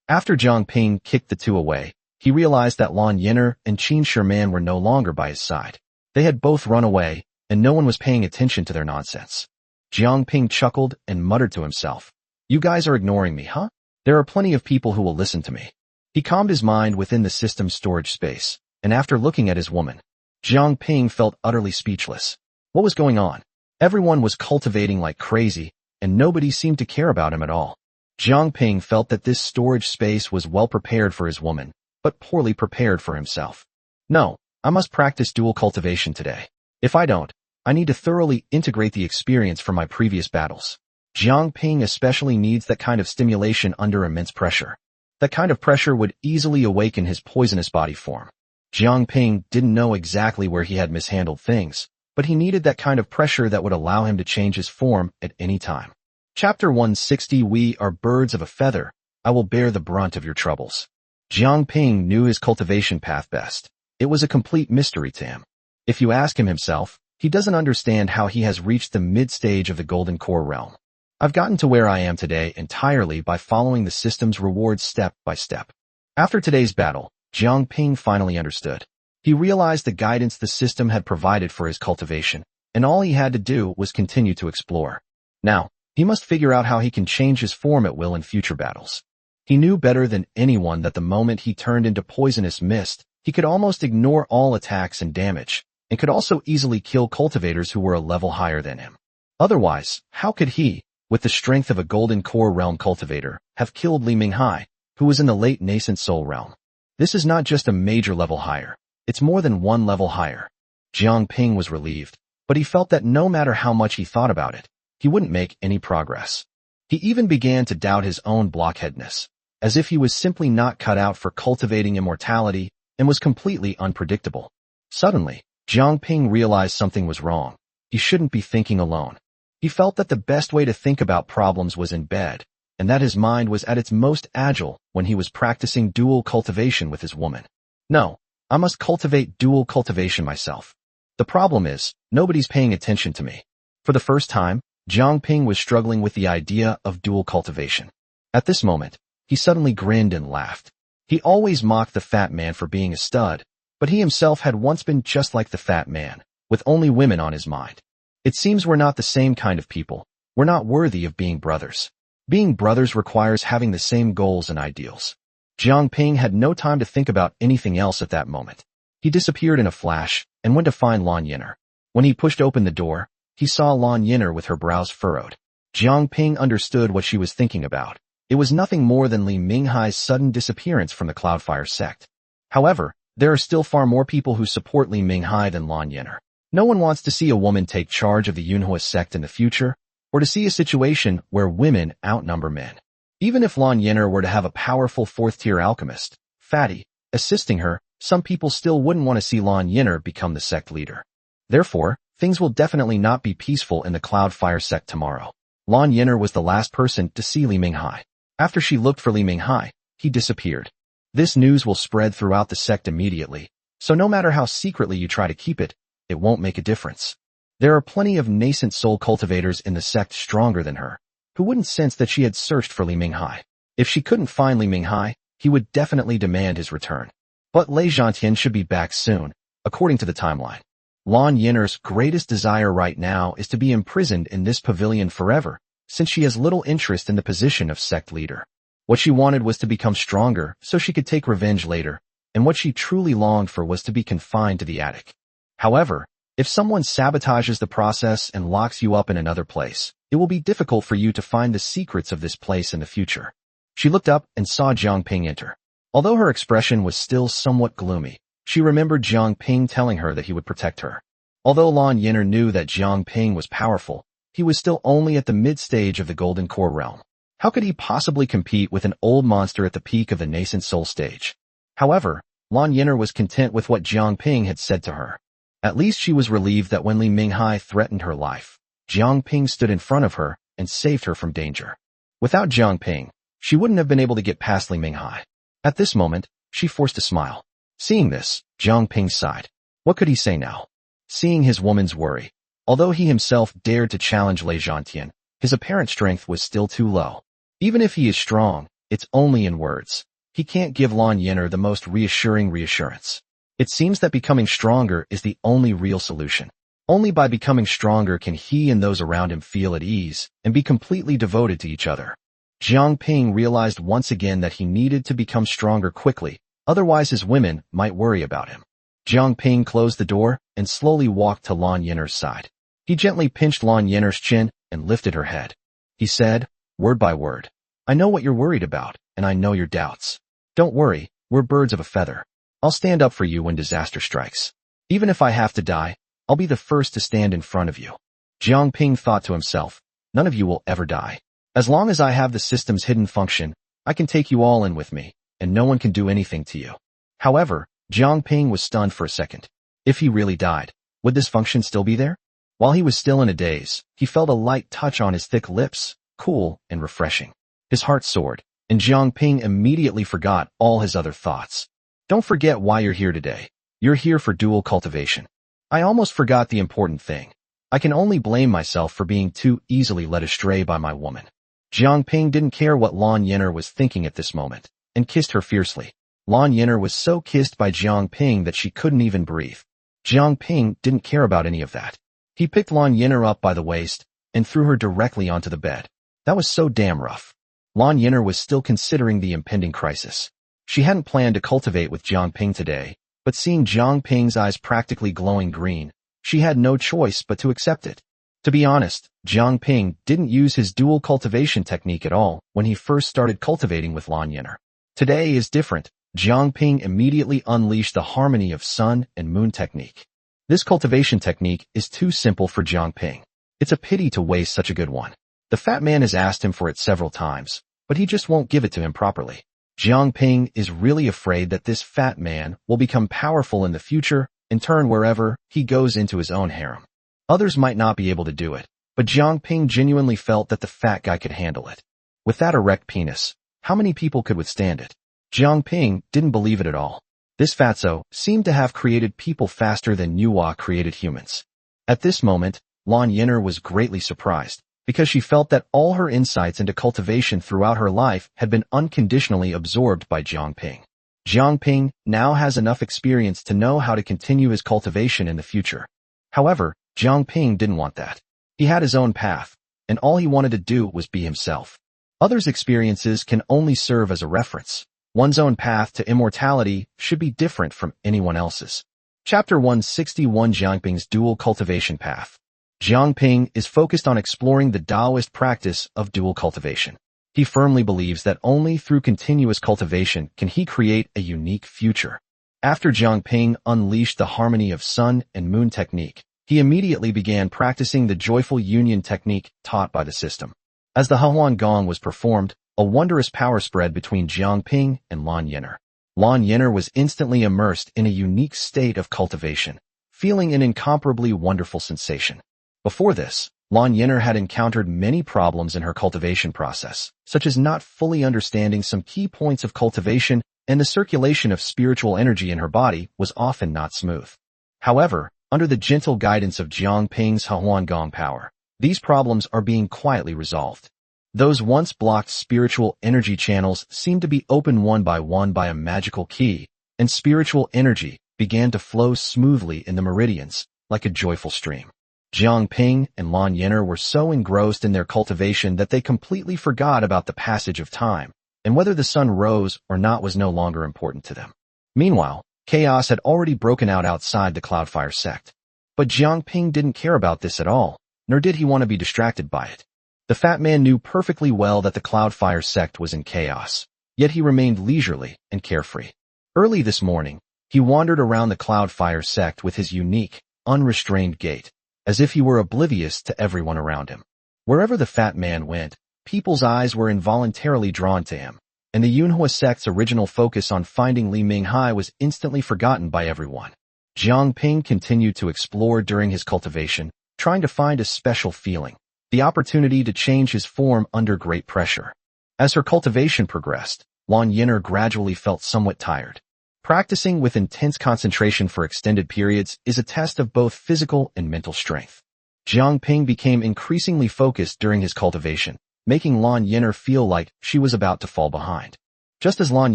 After Jiang Ping kicked the two away, he realized that Lan Yin'er and Qin Sherman were no longer by his side. They had both run away, and no one was paying attention to their nonsense. Jiang Ping chuckled and muttered to himself, "You guys are ignoring me, huh? There are plenty of people who will listen to me." He calmed his mind within the system's storage space, and after looking at his woman, Jiang Ping felt utterly speechless. What was going on? Everyone was cultivating like crazy, and nobody seemed to care about him at all. Jiang Ping felt that this storage space was well prepared for his woman, but poorly prepared for himself. No, I must practice dual cultivation today. If I don't, I need to thoroughly integrate the experience from my previous battles. Jiang Ping especially needs that kind of stimulation under immense pressure. That kind of pressure would easily awaken his poisonous body form. Jiang Ping didn't know exactly where he had mishandled things, but he needed that kind of pressure that would allow him to change his form at any time. Chapter 160. We are birds of a feather. I will bear the brunt of your troubles. Jiang Ping knew his cultivation path best. It was a complete mystery to him. If you ask him himself, he doesn't understand how he has reached the mid-stage of the Golden Core realm. I've gotten to where I am today entirely by following the system's rewards step by step. After today's battle, Jiang Ping finally understood. He realized the guidance the system had provided for his cultivation, and all he had to do was continue to explore. Now, he must figure out how he can change his form at will in future battles. He knew better than anyone that the moment he turned into poisonous mist, he could almost ignore all attacks and damage, and could also easily kill cultivators who were a level higher than him. Otherwise, how could he, with the strength of a Golden Core realm cultivator, have killed Li Minghai, who was in the late nascent soul realm? This is not just a major level higher, it's more than one level higher. Jiang Ping was relieved, but he felt that no matter how much he thought about it, he wouldn't make any progress. He even began to doubt his own blockheadness, as if he was simply not cut out for cultivating immortality and was completely unpredictable. Suddenly, Jiang Ping realized something was wrong. He shouldn't be thinking alone. He felt that the best way to think about problems was in bed, and that his mind was at its most agile when he was practicing dual cultivation with his woman. No, I must cultivate dual cultivation myself. The problem is, nobody's paying attention to me. For the first time, Jiang Ping was struggling with the idea of dual cultivation. At this moment, he suddenly grinned and laughed. He always mocked the fat man for being a stud, but he himself had once been just like the fat man, with only women on his mind. It seems we're not the same kind of people. We're not worthy of being brothers. Being brothers requires having the same goals and ideals. Jiang Ping had no time to think about anything else at that moment. He disappeared in a flash and went to find Lan Yin'er. When he pushed open the door, he saw Lan Yin'er with her brows furrowed. Jiang Ping understood what she was thinking about. It was nothing more than Li Minghai's sudden disappearance from the Cloudfire sect. However, there are still far more people who support Li Minghai than Lan Yin'er. No one wants to see a woman take charge of the Yunhua sect in the future, or to see a situation where women outnumber men. Even if Lan Yin'er were to have a powerful fourth-tier alchemist, Fatty, assisting her, some people still wouldn't want to see Lan Yin'er become the sect leader. Therefore, things will definitely not be peaceful in the Cloudfire sect tomorrow. Lan Yin'er was the last person to see Li Minghai. After she looked for Li Minghai, he disappeared. This news will spread throughout the sect immediately, so no matter how secretly you try to keep it, it won't make a difference. There are plenty of nascent soul cultivators in the sect stronger than her, who wouldn't sense that she had searched for Li Minghai. If she couldn't find Li Minghai, he would definitely demand his return. But Lei Zhantian should be back soon, according to the timeline. Lan Yin'er's greatest desire right now is to be imprisoned in this pavilion forever, since she has little interest in the position of sect leader. What she wanted was to become stronger so she could take revenge later, and what she truly longed for was to be confined to the attic. However, if someone sabotages the process and locks you up in another place, it will be difficult for you to find the secrets of this place in the future. She looked up and saw Jiang Ping enter. Although her expression was still somewhat gloomy, she remembered Jiang Ping telling her that he would protect her. Although Lan Yin'er knew that Jiang Ping was powerful, he was still only at the mid-stage of the Golden Core realm. How could he possibly compete with an old monster at the peak of the nascent soul stage? However, Lan Yin'er was content with what Jiang Ping had said to her. At least she was relieved that when Li Minghai threatened her life, Jiang Ping stood in front of her and saved her from danger. Without Jiang Ping, she wouldn't have been able to get past Li Minghai. At this moment, she forced a smile. Seeing this, Jiang Ping sighed. What could he say now? Seeing his woman's worry, although he himself dared to challenge Lei Zhantian, his apparent strength was still too low. Even if he is strong, it's only in words. He can't give Lan Yin'er the most reassuring reassurance. It seems that becoming stronger is the only real solution. Only by becoming stronger can he and those around him feel at ease and be completely devoted to each other. Jiang Ping realized once again that he needed to become stronger quickly, otherwise his women might worry about him. Jiang Ping closed the door and slowly walked to Lan Yin'er's side. He gently pinched Lan Yin'er's chin and lifted her head. He said, word by word, I know what you're worried about, and I know your doubts. Don't worry, we're birds of a feather. I'll stand up for you when disaster strikes. Even if I have to die, I'll be the first to stand in front of you. Jiang Ping thought to himself, none of you will ever die. As long as I have the system's hidden function, I can take you all in with me, and no one can do anything to you. However, Jiang Ping was stunned for a second. If he really died, would this function still be there? While he was still in a daze, he felt a light touch on his thick lips, cool and refreshing. His heart soared, and Jiang Ping immediately forgot all his other thoughts. Don't forget why you're here today. You're here for dual cultivation. I almost forgot the important thing. I can only blame myself for being too easily led astray by my woman. Jiang Ping didn't care what Lan Yin'er was thinking at this moment, and kissed her fiercely. Lan Yin'er was so kissed by Jiang Ping that she couldn't even breathe. Jiang Ping didn't care about any of that. He picked Lan Yin'er up by the waist and threw her directly onto the bed. That was so damn rough. Lan Yin'er was still considering the impending crisis. She hadn't planned to cultivate with Jiang Ping today, but seeing Jiang Ping's eyes practically glowing green, she had no choice but to accept it. To be honest, Jiang Ping didn't use his dual cultivation technique at all when he first started cultivating with Lan Yin'er. Today is different. Jiang Ping immediately unleashed the harmony of sun and moon technique. This cultivation technique is too simple for Jiang Ping. It's a pity to waste such a good one. The fat man has asked him for it several times, but he just won't give it to him properly. Jiang Ping is really afraid that this fat man will become powerful in the future and turn wherever he goes into his own harem. Others might not be able to do it, but Jiang Ping genuinely felt that the fat guy could handle it. With that erect penis, how many people could withstand it? Jiang Ping didn't believe it at all. This fatso seemed to have created people faster than Nuwa created humans. At this moment, Lan Yin'er was greatly surprised, because she felt that all her insights into cultivation throughout her life had been unconditionally absorbed by Jiang Ping. Jiang Ping now has enough experience to know how to continue his cultivation in the future. However, Jiang Ping didn't want that. He had his own path, and all he wanted to do was be himself. Others' experiences can only serve as a reference. One's own path to immortality should be different from anyone else's. Chapter 161 Jiang Ping's Dual Cultivation Path. Jiang Ping is focused on exploring the Taoist practice of dual cultivation. He firmly believes that only through continuous cultivation can he create a unique future. After Jiang Ping unleashed the harmony of sun and moon technique, he immediately began practicing the joyful union technique taught by the system. As the Hehuan Gong was performed, a wondrous power spread between Jiang Ping and Lan Yin'er. Lan Yin'er was instantly immersed in a unique state of cultivation, feeling an incomparably wonderful sensation. Before this, Lan Yin'er had encountered many problems in her cultivation process, such as not fully understanding some key points of cultivation, and the circulation of spiritual energy in her body was often not smooth. However, under the gentle guidance of Jiang Ping's Hehuan Gong power, these problems are being quietly resolved. Those once blocked spiritual energy channels seemed to be opened one by a magical key, and spiritual energy began to flow smoothly in the meridians, like a joyful stream. Jiang Ping and Lan Yin'er were so engrossed in their cultivation that they completely forgot about the passage of time, and whether the sun rose or not was no longer important to them. Meanwhile, chaos had already broken out outside the Cloudfire sect. But Jiang Ping didn't care about this at all, nor did he want to be distracted by it. The fat man knew perfectly well that the Cloudfire sect was in chaos, yet he remained leisurely and carefree. Early this morning, he wandered around the Cloudfire sect with his unique, unrestrained gait, as if he were oblivious to everyone around him. Wherever the fat man went, people's eyes were involuntarily drawn to him, and the Yunhua sect's original focus on finding Li Minghai was instantly forgotten by everyone. Jiang Ping continued to explore during his cultivation, trying to find a special feeling, the opportunity to change his form under great pressure. As her cultivation progressed, Lan Yin'er gradually felt somewhat tired. Practicing with intense concentration for extended periods is a test of both physical and mental strength. Jiang Ping became increasingly focused during his cultivation, making Lan Yin'er feel like she was about to fall behind. Just as Lan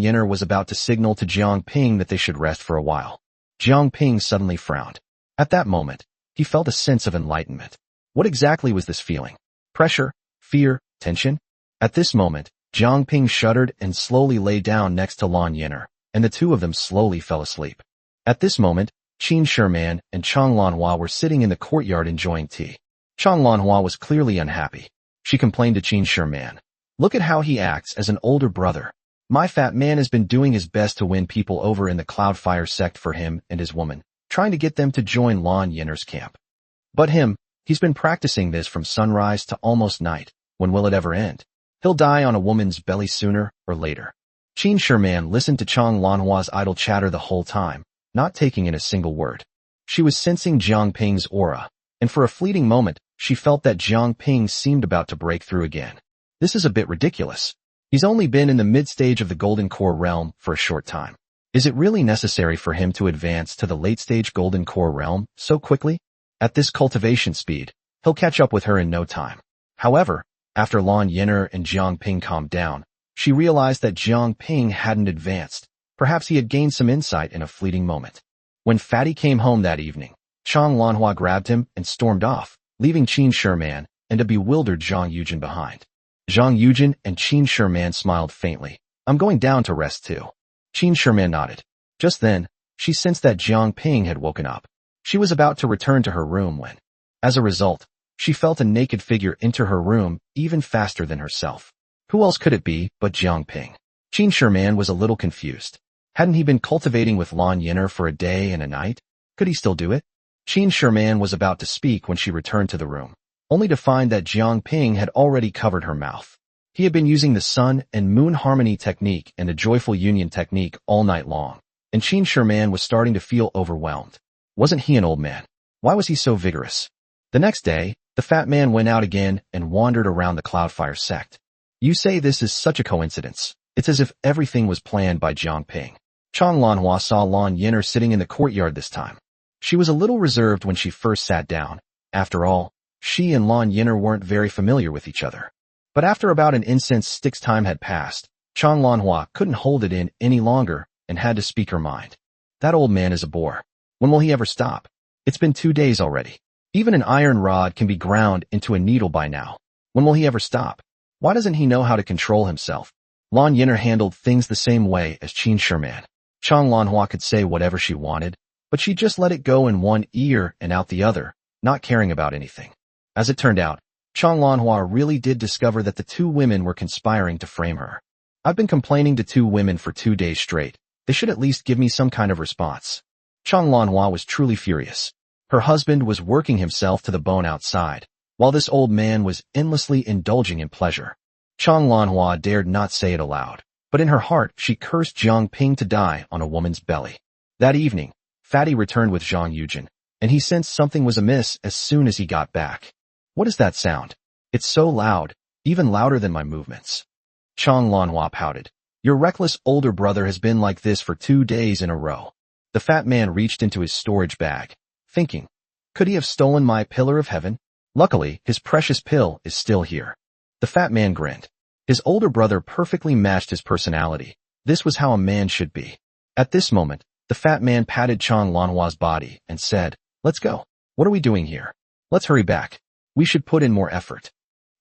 Yin'er was about to signal to Jiang Ping that they should rest for a while, Jiang Ping suddenly frowned. At that moment, he felt a sense of enlightenment. What exactly was this feeling? Pressure? Fear? Tension? At this moment, Jiang Ping shuddered and slowly lay down next to Lan Yin'er, and the two of them slowly fell asleep. At this moment, Qin Shiman and Chang Lanhua were sitting in the courtyard enjoying tea. Chang Lanhua was clearly unhappy. She complained to Qin Shiman. Look at how he acts as an older brother. My fat man has been doing his best to win people over in the Cloudfire sect for him and his woman, trying to get them to join Lan Yin'er's camp. But he's been practicing this from sunrise to almost night. When will it ever end? He'll die on a woman's belly sooner or later. Qin Shiman listened to Chang Lanhua's idle chatter the whole time, not taking in a single word. She was sensing Jiang Ping's aura, and for a fleeting moment, she felt that Jiang Ping seemed about to break through again. This is a bit ridiculous. He's only been in the mid-stage of the Golden Core realm for a short time. Is it really necessary for him to advance to the late-stage Golden Core realm so quickly? At this cultivation speed, he'll catch up with her in no time. However, after Lan Yin'er and Jiang Ping calmed down, she realized that Jiang Ping hadn't advanced. Perhaps he had gained some insight in a fleeting moment. When Fatty came home that evening, Chang Lanhua grabbed him and stormed off, leaving Qin Shiman and a bewildered Zhang Yujin behind. Zhang Yujin and Qin Shiman smiled faintly. I'm going down to rest too. Qin Shiman nodded. Just then, she sensed that Jiang Ping had woken up. She was about to return to her room when, as a result, she felt a naked figure enter her room even faster than herself. Who else could it be but Jiang Ping? Qin Shiman was a little confused. Hadn't he been cultivating with Lan Yin'er for a day and a night? Could he still do it? Qin Shiman was about to speak when she returned to the room, only to find that Jiang Ping had already covered her mouth. He had been using the sun and moon harmony technique and the joyful union technique all night long, and Qin Shiman was starting to feel overwhelmed. Wasn't he an old man? Why was he so vigorous? The next day, the fat man went out again and wandered around the Cloudfire sect. You say this is such a coincidence. It's as if everything was planned by Jiang Ping. Chang Lanhua saw Lan Yin'er sitting in the courtyard this time. She was a little reserved when she first sat down. After all, she and Lan Yin'er weren't very familiar with each other. But after about an incense stick's time had passed, Chang Lanhua couldn't hold it in any longer and had to speak her mind. That old man is a bore. When will he ever stop? It's been 2 days already. Even an iron rod can be ground into a needle by now. When will he ever stop? Why doesn't he know how to control himself? Lan Yin'er handled things the same way as Qin Shiman. Chang Lanhua could say whatever she wanted, but she just let it go in one ear and out the other, not caring about anything. As it turned out, Manhwa really did discover that the two women were conspiring to frame her. I've been complaining to two women for 2 days straight. They should at least give me some kind of response. Manhwa was truly furious. Her husband was working himself to the bone outside, while this old man was endlessly indulging in pleasure. Manhwa dared not say it aloud, but in her heart she cursed Jiang Ping to die on a woman's belly. That evening, Fatty returned with Zhang Yujin, and he sensed something was amiss as soon as he got back. What is that sound? It's so loud, even louder than my movements. Manhwa pouted. Your reckless older brother has been like this for 2 days in a row. The fat man reached into his storage bag, thinking, could he have stolen my pillar of heaven? Luckily, his precious pill is still here. The fat man grinned. His older brother perfectly matched his personality. This was how a man should be. At this moment, the fat man patted Manhwa's body and said, let's go. What are we doing here? Let's hurry back. We should put in more effort.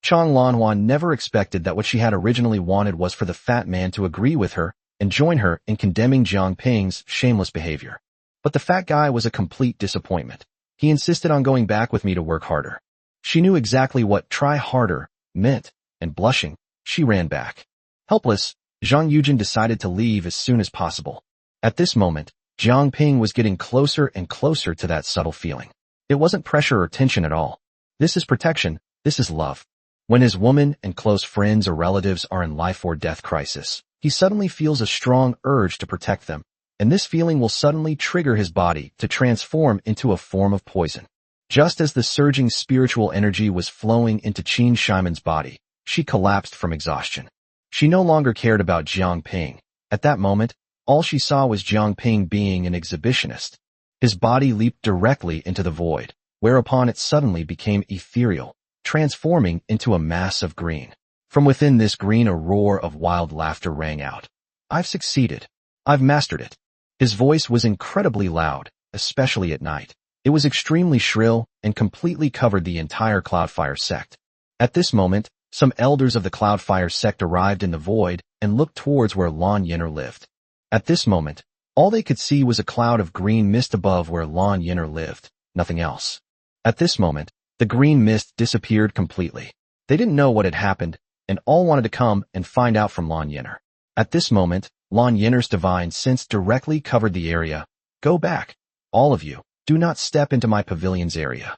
Manhwa never expected that what she had originally wanted was for the fat man to agree with her and join her in condemning Jiang Ping's shameless behavior. But the fat guy was a complete disappointment. He insisted on going back with me to work harder. She knew exactly what try harder meant, and blushing, she ran back. Helpless, Zhang Yujin decided to leave as soon as possible. At this moment, Jiang Ping was getting closer and closer to that subtle feeling. It wasn't pressure or tension at all. This is protection, this is love. When his woman and close friends or relatives are in life or death crisis, he suddenly feels a strong urge to protect them, and this feeling will suddenly trigger his body to transform into a form of poison. Just as the surging spiritual energy was flowing into Qin Shimon's body, she collapsed from exhaustion. She no longer cared about Jiang Ping. At that moment, all she saw was Jiang Ping being an exhibitionist. His body leaped directly into the void, whereupon it suddenly became ethereal, transforming into a mass of green. From within this green a roar of wild laughter rang out. I've succeeded. I've mastered it. His voice was incredibly loud, especially at night. It was extremely shrill and completely covered the entire Cloudfire sect. At this moment, some elders of the Cloudfire sect arrived in the void and looked towards where Lan Yin'er lived. At this moment, all they could see was a cloud of green mist above where Lan Yin'er lived, nothing else. At this moment, the green mist disappeared completely. They didn't know what had happened, and all wanted to come and find out from Lan Yin'er. At this moment, Lan Yin'er's divine sense directly covered the area. Go back. All of you, do not step into my pavilion's area.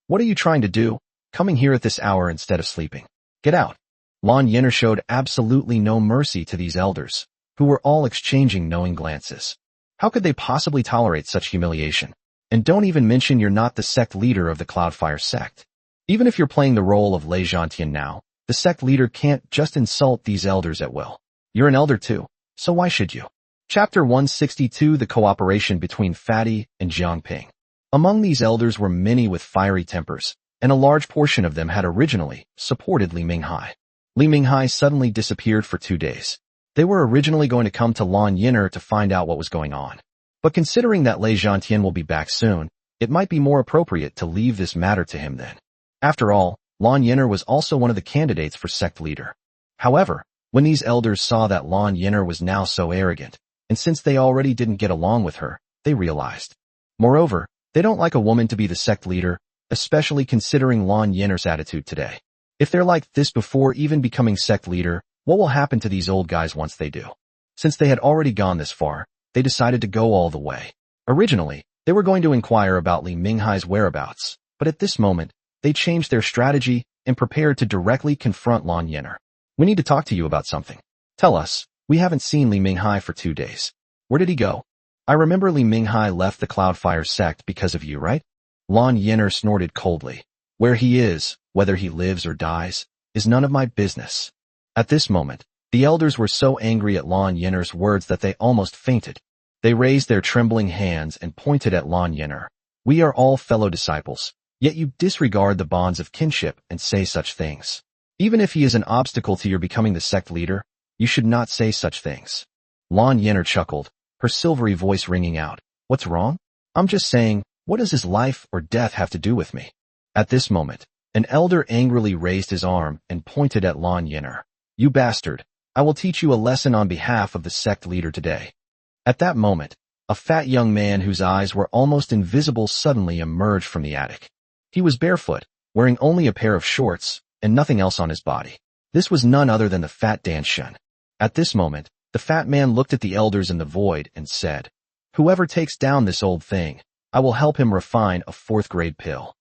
What are you trying to do, coming here at this hour instead of sleeping? Get out. Lan Yin'er showed absolutely no mercy to these elders, who were all exchanging knowing glances. How could they possibly tolerate such humiliation? And don't even mention you're not the sect leader of the Cloudfire sect. Even if you're playing the role of Lei Zhantian now, the sect leader can't just insult these elders at will. You're an elder too, so why should you? Chapter 162 The Cooperation Between Fatty and Jiang Ping. Among these elders were many with fiery tempers, and a large portion of them had originally supported Li Minghai. Li Minghai suddenly disappeared for 2 days. They were originally going to come to Lan Yin'er to find out what was going on. But considering that Lei Zhantian will be back soon, it might be more appropriate to leave this matter to him then. After all, Lan Yin'er was also one of the candidates for sect leader. However, when these elders saw that Lan Yin'er was now so arrogant, and since they already didn't get along with her, they realized. Moreover, they don't like a woman to be the sect leader, especially considering Lan Yin'er's attitude today. If they're like this before even becoming sect leader, what will happen to these old guys once they do? Since they had already gone this far, they decided to go all the way. Originally, they were going to inquire about Li Minghai's whereabouts, but at this moment, they changed their strategy and prepared to directly confront Lan Yin'er. We need to talk to you about something. Tell us, we haven't seen Li Minghai for 2 days. Where did he go? I remember Li Minghai left the Cloudfire sect because of you, right? Lan Yin'er snorted coldly. Where he is, whether he lives or dies, is none of my business. At this moment, the elders were so angry at Lan Yin'er's words that they almost fainted. They raised their trembling hands and pointed at Lan Yin'er. We are all fellow disciples, yet you disregard the bonds of kinship and say such things. Even if he is an obstacle to your becoming the sect leader, you should not say such things. Lan Yin'er chuckled, her silvery voice ringing out. What's wrong? I'm just saying, what does his life or death have to do with me? At this moment, an elder angrily raised his arm and pointed at Lan Yin'er. You bastard, I will teach you a lesson on behalf of the sect leader today. At that moment, a fat young man whose eyes were almost invisible suddenly emerged from the attic. He was barefoot, wearing only a pair of shorts and nothing else on his body. This was none other than the fat Dan Shun. At this moment, the fat man looked at the elders in the void and said, "Whoever takes down this old thing, I will help him refine a 4th-grade pill."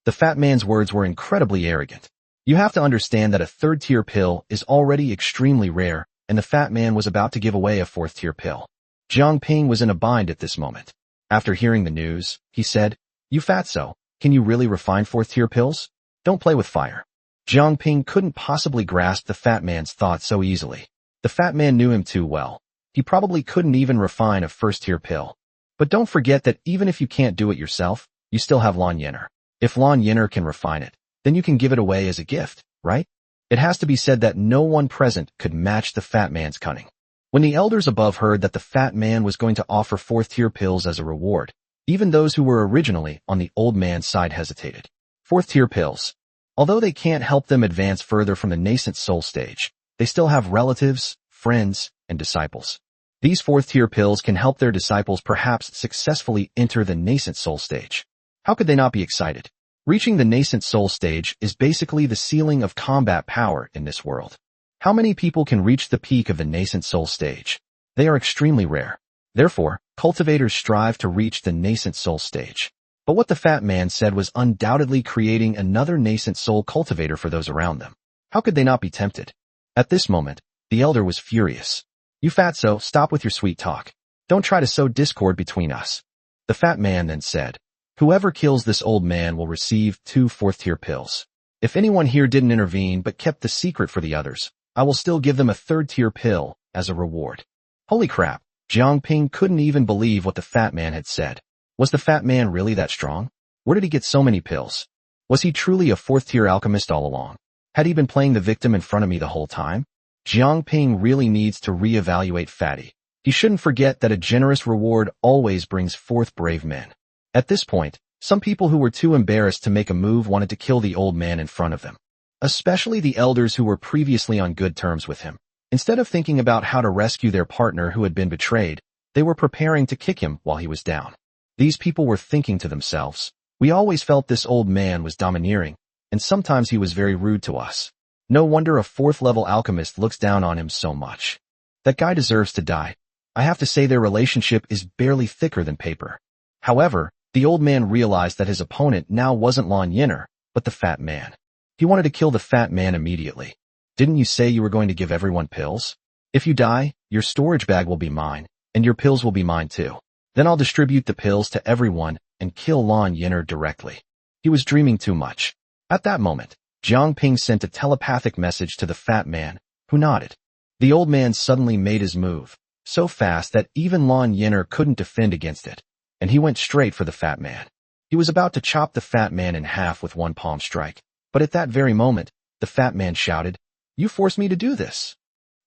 The fat man's words were incredibly arrogant. You have to understand that a 3rd-tier pill is already extremely rare, and the fat man was about to give away a 4th-tier pill. Jiang Ping was in a bind at this moment. After hearing the news, he said, "You fatso, can you really refine 4th-tier pills? Don't play with fire." Jiang Ping couldn't possibly grasp the fat man's thoughts so easily. The fat man knew him too well. He probably couldn't even refine a 1st-tier pill. But don't forget that even if you can't do it yourself, you still have Lan Yin'er. If Lan Yin'er can refine it, then you can give it away as a gift, right? It has to be said that no one present could match the fat man's cunning. When the elders above heard that the fat man was going to offer 4th-tier pills as a reward, even those who were originally on the old man's side hesitated. 4th-tier pills. Although they can't help them advance further from the nascent soul stage, they still have relatives, friends, and disciples. These 4th-tier pills can help their disciples perhaps successfully enter the nascent soul stage. How could they not be excited? Reaching the nascent soul stage is basically the ceiling of combat power in this world. How many people can reach the peak of the nascent soul stage? They are extremely rare. Therefore, cultivators strive to reach the nascent soul stage. But what the fat man said was undoubtedly creating another nascent soul cultivator for those around them. How could they not be tempted? At this moment, the elder was furious. "You fatso, stop with your sweet talk. Don't try to sow discord between us." The fat man then said, "Whoever kills this old man will receive 2 4th-tier pills. If anyone here didn't intervene but kept the secret for the others, I will still give them a 3rd-tier pill as a reward." Holy crap, Jiang Ping couldn't even believe what the fat man had said. Was the fat man really that strong? Where did he get so many pills? Was he truly a 4th-tier alchemist all along? Had he been playing the victim in front of me the whole time? Jiang Ping really needs to reevaluate Fatty. He shouldn't forget that a generous reward always brings forth brave men. At this point, some people who were too embarrassed to make a move wanted to kill the old man in front of them. Especially the elders who were previously on good terms with him. Instead of thinking about how to rescue their partner who had been betrayed, they were preparing to kick him while he was down. These people were thinking to themselves, "We always felt this old man was domineering, and sometimes he was very rude to us. No wonder a 4th-level alchemist looks down on him so much. That guy deserves to die." I have to say their relationship is barely thicker than paper. However, the old man realized that his opponent now wasn't Lan Yin'er, but the fat man. He wanted to kill the fat man immediately. "Didn't you say you were going to give everyone pills? If you die, your storage bag will be mine, and your pills will be mine too. Then I'll distribute the pills to everyone and kill Lan Yin'er directly." He was dreaming too much. At that moment, Jiang Ping sent a telepathic message to the fat man, who nodded. The old man suddenly made his move, so fast that even Lan Yin'er couldn't defend against it, and he went straight for the fat man. He was about to chop the fat man in half with one palm strike, but at that very moment, the fat man shouted, "You forced me to do this."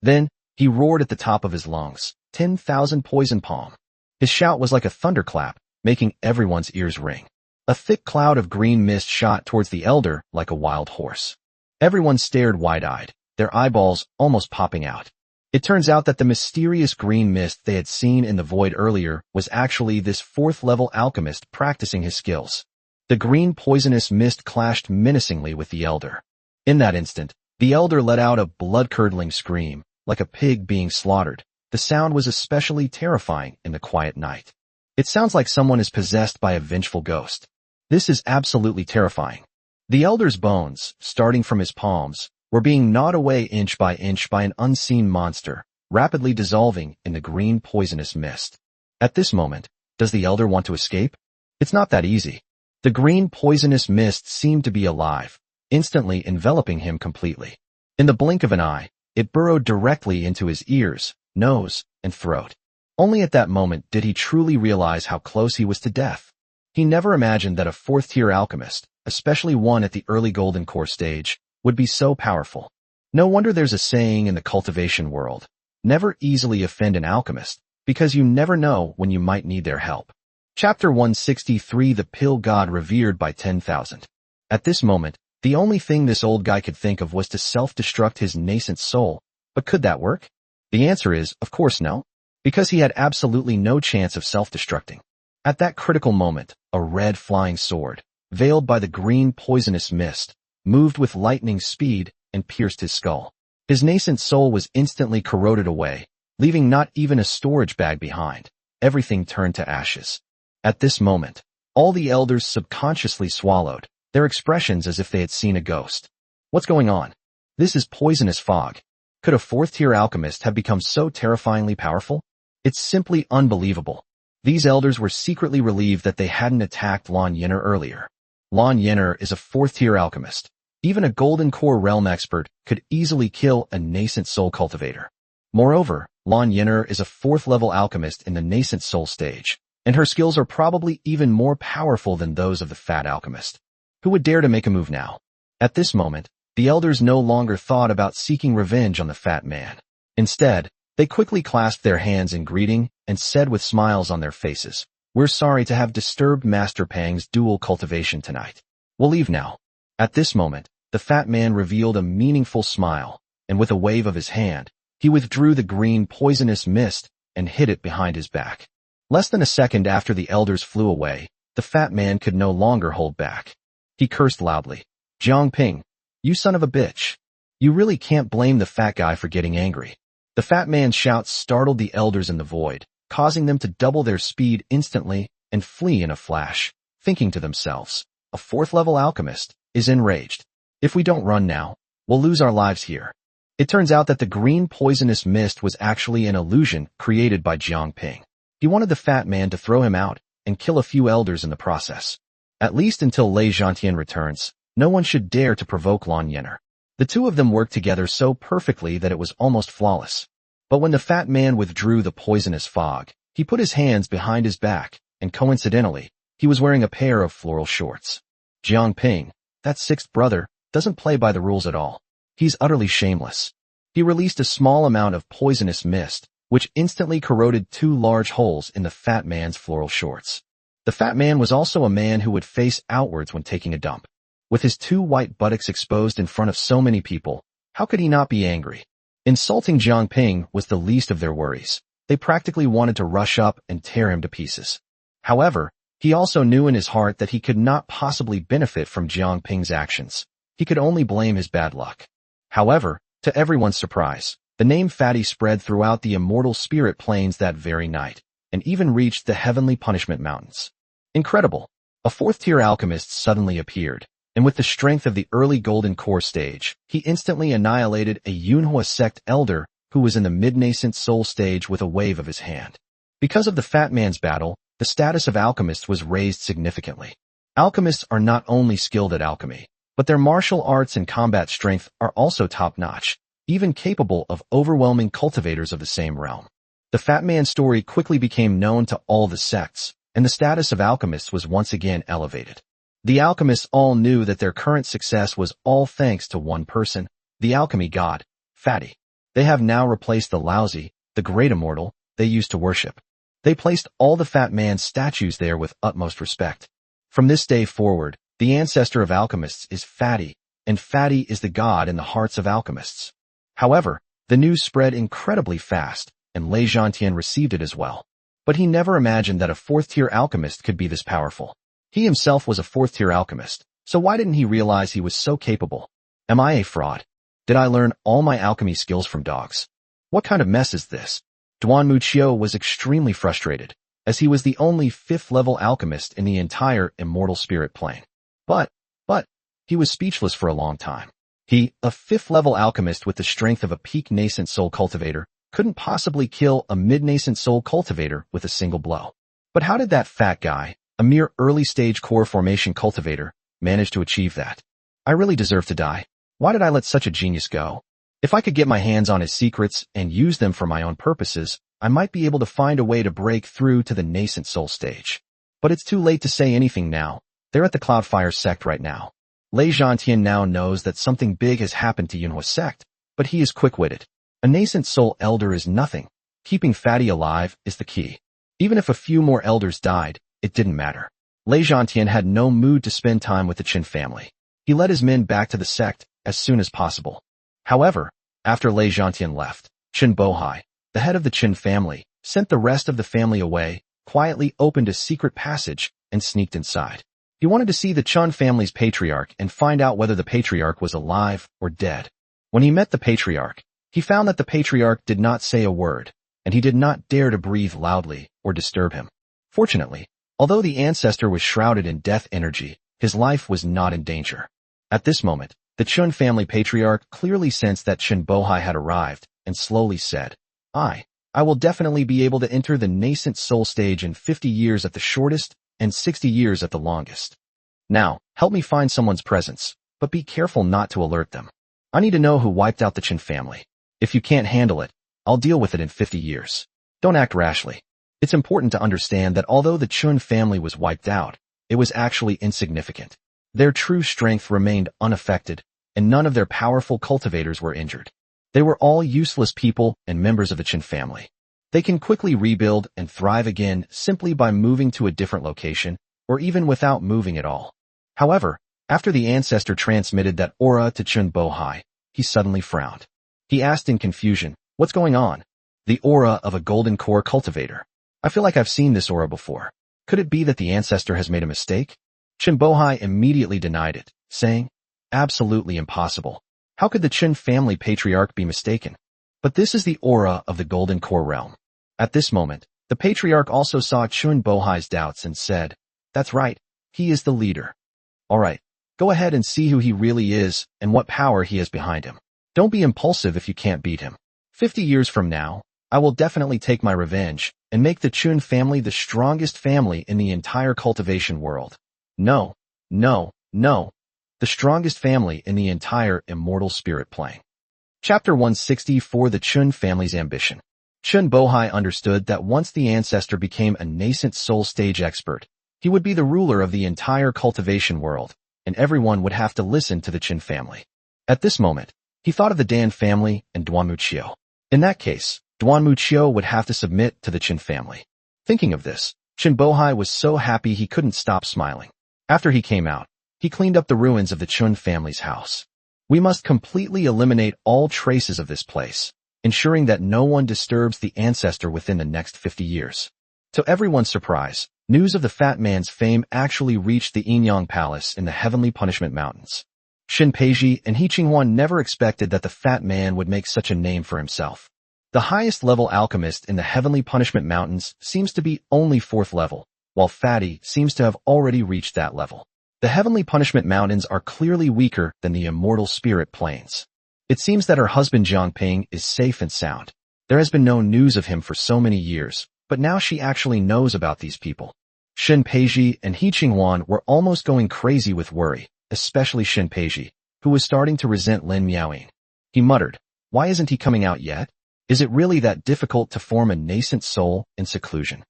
Then, he roared at the top of his lungs, 10,000 poison palm. His shout was like a thunderclap, making everyone's ears ring. A thick cloud of green mist shot towards the elder like a wild horse. Everyone stared wide-eyed, their eyeballs almost popping out. It turns out that the mysterious green mist they had seen in the void earlier was actually this 4th-level alchemist practicing his skills. The green poisonous mist clashed menacingly with the elder. In that instant, the elder let out a blood-curdling scream, like a pig being slaughtered. The sound was especially terrifying in the quiet night. It sounds like someone is possessed by a vengeful ghost. This is absolutely terrifying. The elder's bones, starting from his palms, were being gnawed away inch by an unseen monster, rapidly dissolving in the green poisonous mist. At this moment, does the elder want to escape? It's not that easy. The green poisonous mist seemed to be alive, instantly enveloping him completely. In the blink of an eye, it burrowed directly into his ears, nose, and throat. Only at that moment did he truly realize how close he was to death. He never imagined that a 4th-tier alchemist, especially one at the early golden core stage, would be so powerful. No wonder there's a saying in the cultivation world, never easily offend an alchemist, because you never know when you might need their help. Chapter 163 The Pill God Revered by 10,000. At this moment, the only thing this old guy could think of was to self-destruct his nascent soul, but could that work? The answer is, of course no, because he had absolutely no chance of self-destructing. At that critical moment, a red flying sword, veiled by the green poisonous mist, moved with lightning speed and pierced his skull. His nascent soul was instantly corroded away, leaving not even a storage bag behind. Everything turned to ashes. At this moment, all the elders subconsciously swallowed, their expressions as if they had seen a ghost. What's going on? This is poisonous fog. Could a fourth-tier alchemist have become so terrifyingly powerful? It's simply unbelievable. These elders were secretly relieved that they hadn't attacked Lan Yin'er earlier. Lan Yin'er is a fourth-tier alchemist. Even a golden core realm expert could easily kill a nascent soul cultivator. Moreover, Lan Yin'er is a fourth-level alchemist in the nascent soul stage, and her skills are probably even more powerful than those of the fat alchemist. Who would dare to make a move now? At this moment, the elders no longer thought about seeking revenge on the fat man. Instead, they quickly clasped their hands in greeting and said with smiles on their faces, "We're sorry to have disturbed Master Pang's dual cultivation tonight. We'll leave now." At this moment, the fat man revealed a meaningful smile, and with a wave of his hand, he withdrew the green poisonous mist and hid it behind his back. Less than a second after the elders flew away, the fat man could no longer hold back. He cursed loudly. "Jiang Ping, you son of a bitch. You really can't blame the fat guy for getting angry." The fat man's shouts startled the elders in the void, causing them to double their speed instantly and flee in a flash, thinking to themselves, "A fourth-level alchemist is enraged. If we don't run now, we'll lose our lives here." It turns out that the green poisonous mist was actually an illusion created by Jiang Ping. He wanted the fat man to throw him out and kill a few elders in the process. At least until Lei Zhantian returns, no one should dare to provoke Lan Yin'er. The two of them worked together so perfectly that it was almost flawless. But when the fat man withdrew the poisonous fog, he put his hands behind his back, and coincidentally, he was wearing a pair of floral shorts. Jiang Ping, that sixth brother, doesn't play by the rules at all. He's utterly shameless. He released a small amount of poisonous mist, which instantly corroded two large holes in the fat man's floral shorts. The fat man was also a man who would face outwards when taking a dump. With his two white buttocks exposed in front of so many people, how could he not be angry? Insulting Jiang Ping was the least of their worries. They practically wanted to rush up and tear him to pieces. However, he also knew in his heart that he could not possibly benefit from Jiang Ping's actions. He could only blame his bad luck. However, to everyone's surprise, the name Fatty spread throughout the immortal spirit planes that very night, and even reached the heavenly punishment mountains. Incredible! A fourth-tier alchemist suddenly appeared, and with the strength of the early golden core stage, he instantly annihilated a Yunhua sect elder who was in the mid-nascent soul stage with a wave of his hand. Because of the fat man's battle, the status of alchemists was raised significantly. Alchemists are not only skilled at alchemy, but their martial arts and combat strength are also top-notch, even capable of overwhelming cultivators of the same realm. The fat man's story quickly became known to all the sects, and the status of alchemists was once again elevated. The alchemists all knew that their current success was all thanks to one person, the alchemy god, Fatty. They have now replaced the Laozi, the great immortal, they used to worship. They placed all the fat man's statues there with utmost respect. From this day forward, the ancestor of alchemists is Fatty, and Fatty is the god in the hearts of alchemists. However, the news spread incredibly fast, and Lei Zhantian received it as well. But he never imagined that a fourth-tier alchemist could be this powerful. He himself was a fourth-tier alchemist, so why didn't he realize he was so capable? Am I a fraud? Did I learn all my alchemy skills from dogs? What kind of mess is this? Duan Muqiu was extremely frustrated, as he was the only fifth-level alchemist in the entire immortal spirit plane. But, he was speechless for a long time. He, a fifth-level alchemist with the strength of a peak nascent soul cultivator, couldn't possibly kill a mid-nascent soul cultivator with a single blow. But how did that fat guy, a mere early-stage core formation cultivator, manage to achieve that? I really deserve to die. Why did I let such a genius go? If I could get my hands on his secrets and use them for my own purposes, I might be able to find a way to break through to the nascent soul stage. But it's too late to say anything now. They're at the Cloudfire sect right now. Lei Zhantian now knows that something big has happened to Yunhua sect, but he is quick-witted. A nascent soul elder is nothing. Keeping Fatty alive is the key. Even if a few more elders died, it didn't matter. Lei Zhantian had no mood to spend time with the Qin family. He led his men back to the sect as soon as possible. However, after Lei Zhantian left, Qin Bohai, the head of the Qin family, sent the rest of the family away, quietly opened a secret passage, and sneaked inside. He wanted to see the Chun family's patriarch and find out whether the patriarch was alive or dead. When he met the patriarch, he found that the patriarch did not say a word, and he did not dare to breathe loudly or disturb him. Fortunately, although the ancestor was shrouded in death energy, his life was not in danger. At this moment, the Chun family patriarch clearly sensed that Chun Bohai had arrived and slowly said, I will definitely be able to enter the nascent soul stage in 50 years at the shortest and 60 years at the longest. Now, help me find someone's presence, but be careful not to alert them. I need to know who wiped out the Chun family. If you can't handle it, I'll deal with it in 50 years. Don't act rashly. It's important to understand that although the Chun family was wiped out, it was actually insignificant. Their true strength remained unaffected, and none of their powerful cultivators were injured. They were all useless people and members of the Chun family. They can quickly rebuild and thrive again simply by moving to a different location, or even without moving at all. However, after the ancestor transmitted that aura to Chun Bohai, he suddenly frowned. He asked in confusion, what's going on? The aura of a golden core cultivator. I feel like I've seen this aura before. Could it be that the ancestor has made a mistake? Chun Bohai immediately denied it, saying, absolutely impossible. How could the Chun family patriarch be mistaken? But this is the aura of the golden core realm. At this moment, the patriarch also saw Chun Bohai's doubts and said, that's right, he is the leader. All right, go ahead and see who he really is and what power he has behind him. Don't be impulsive if you can't beat him. 50 years from now, I will definitely take my revenge and make the Chun family the strongest family in the entire cultivation world. No, no, no. The strongest family in the entire immortal spirit plane. Chapter 160 for the Chun family's ambition. Chun Bohai understood that once the ancestor became a nascent soul stage expert, he would be the ruler of the entire cultivation world, and everyone would have to listen to the Chun family. At this moment, he thought of the Dan family and Duanmuqiu. In that case, Duanmuqiu would have to submit to the Chun family. Thinking of this, Chun Bohai was so happy he couldn't stop smiling. After he came out, he cleaned up the ruins of the Chun family's house. We must completely eliminate all traces of this place, ensuring that no one disturbs the ancestor within the next 50 years. To everyone's surprise, news of the fat man's fame actually reached the Inyang Palace in the Heavenly Punishment Mountains. Shin Peiji and He Qinghuan never expected that the fat man would make such a name for himself. The highest level alchemist in the Heavenly Punishment Mountains seems to be only 4th level, while Fatty seems to have already reached that level. The Heavenly Punishment Mountains are clearly weaker than the immortal spirit planes. It seems that her husband Jiangping is safe and sound. There has been no news of him for so many years, but now she actually knows about these people. Shin Peiji and He Qinghuan were almost going crazy with worry, especially Shin Peiji, who was starting to resent Lin Miaoying. He muttered, why isn't he coming out yet? Is it really that difficult to form a nascent soul in seclusion?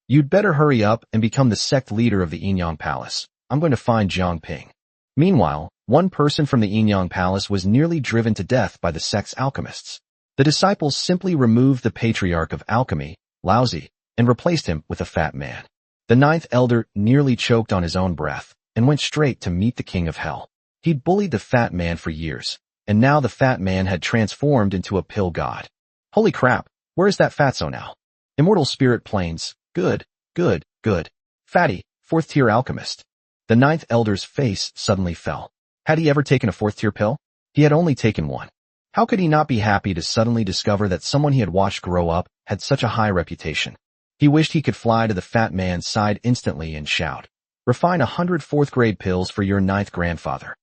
You'd better hurry up and become the sect leader of the Inyang Palace. I'm going to find Jiangping. Meanwhile, one person from the Inyang Palace was nearly driven to death by the sect's alchemists. The disciples simply removed the patriarch of alchemy, Laozi, and replaced him with a fat man. The 9th elder nearly choked on his own breath and went straight to meet the king of hell. He'd bullied the fat man for years, and now the fat man had transformed into a pill god. Holy crap, where is that fatso now? Immortal spirit planes, good, good, good. Fatty, 4th tier alchemist. The 9th elder's face suddenly fell. Had he ever taken a 4th tier pill? He had only taken one. How could he not be happy to suddenly discover that someone he had watched grow up had such a high reputation? He wished he could fly to the fat man's side instantly and shout, refine 100 4th grade pills for your 9th grandfather.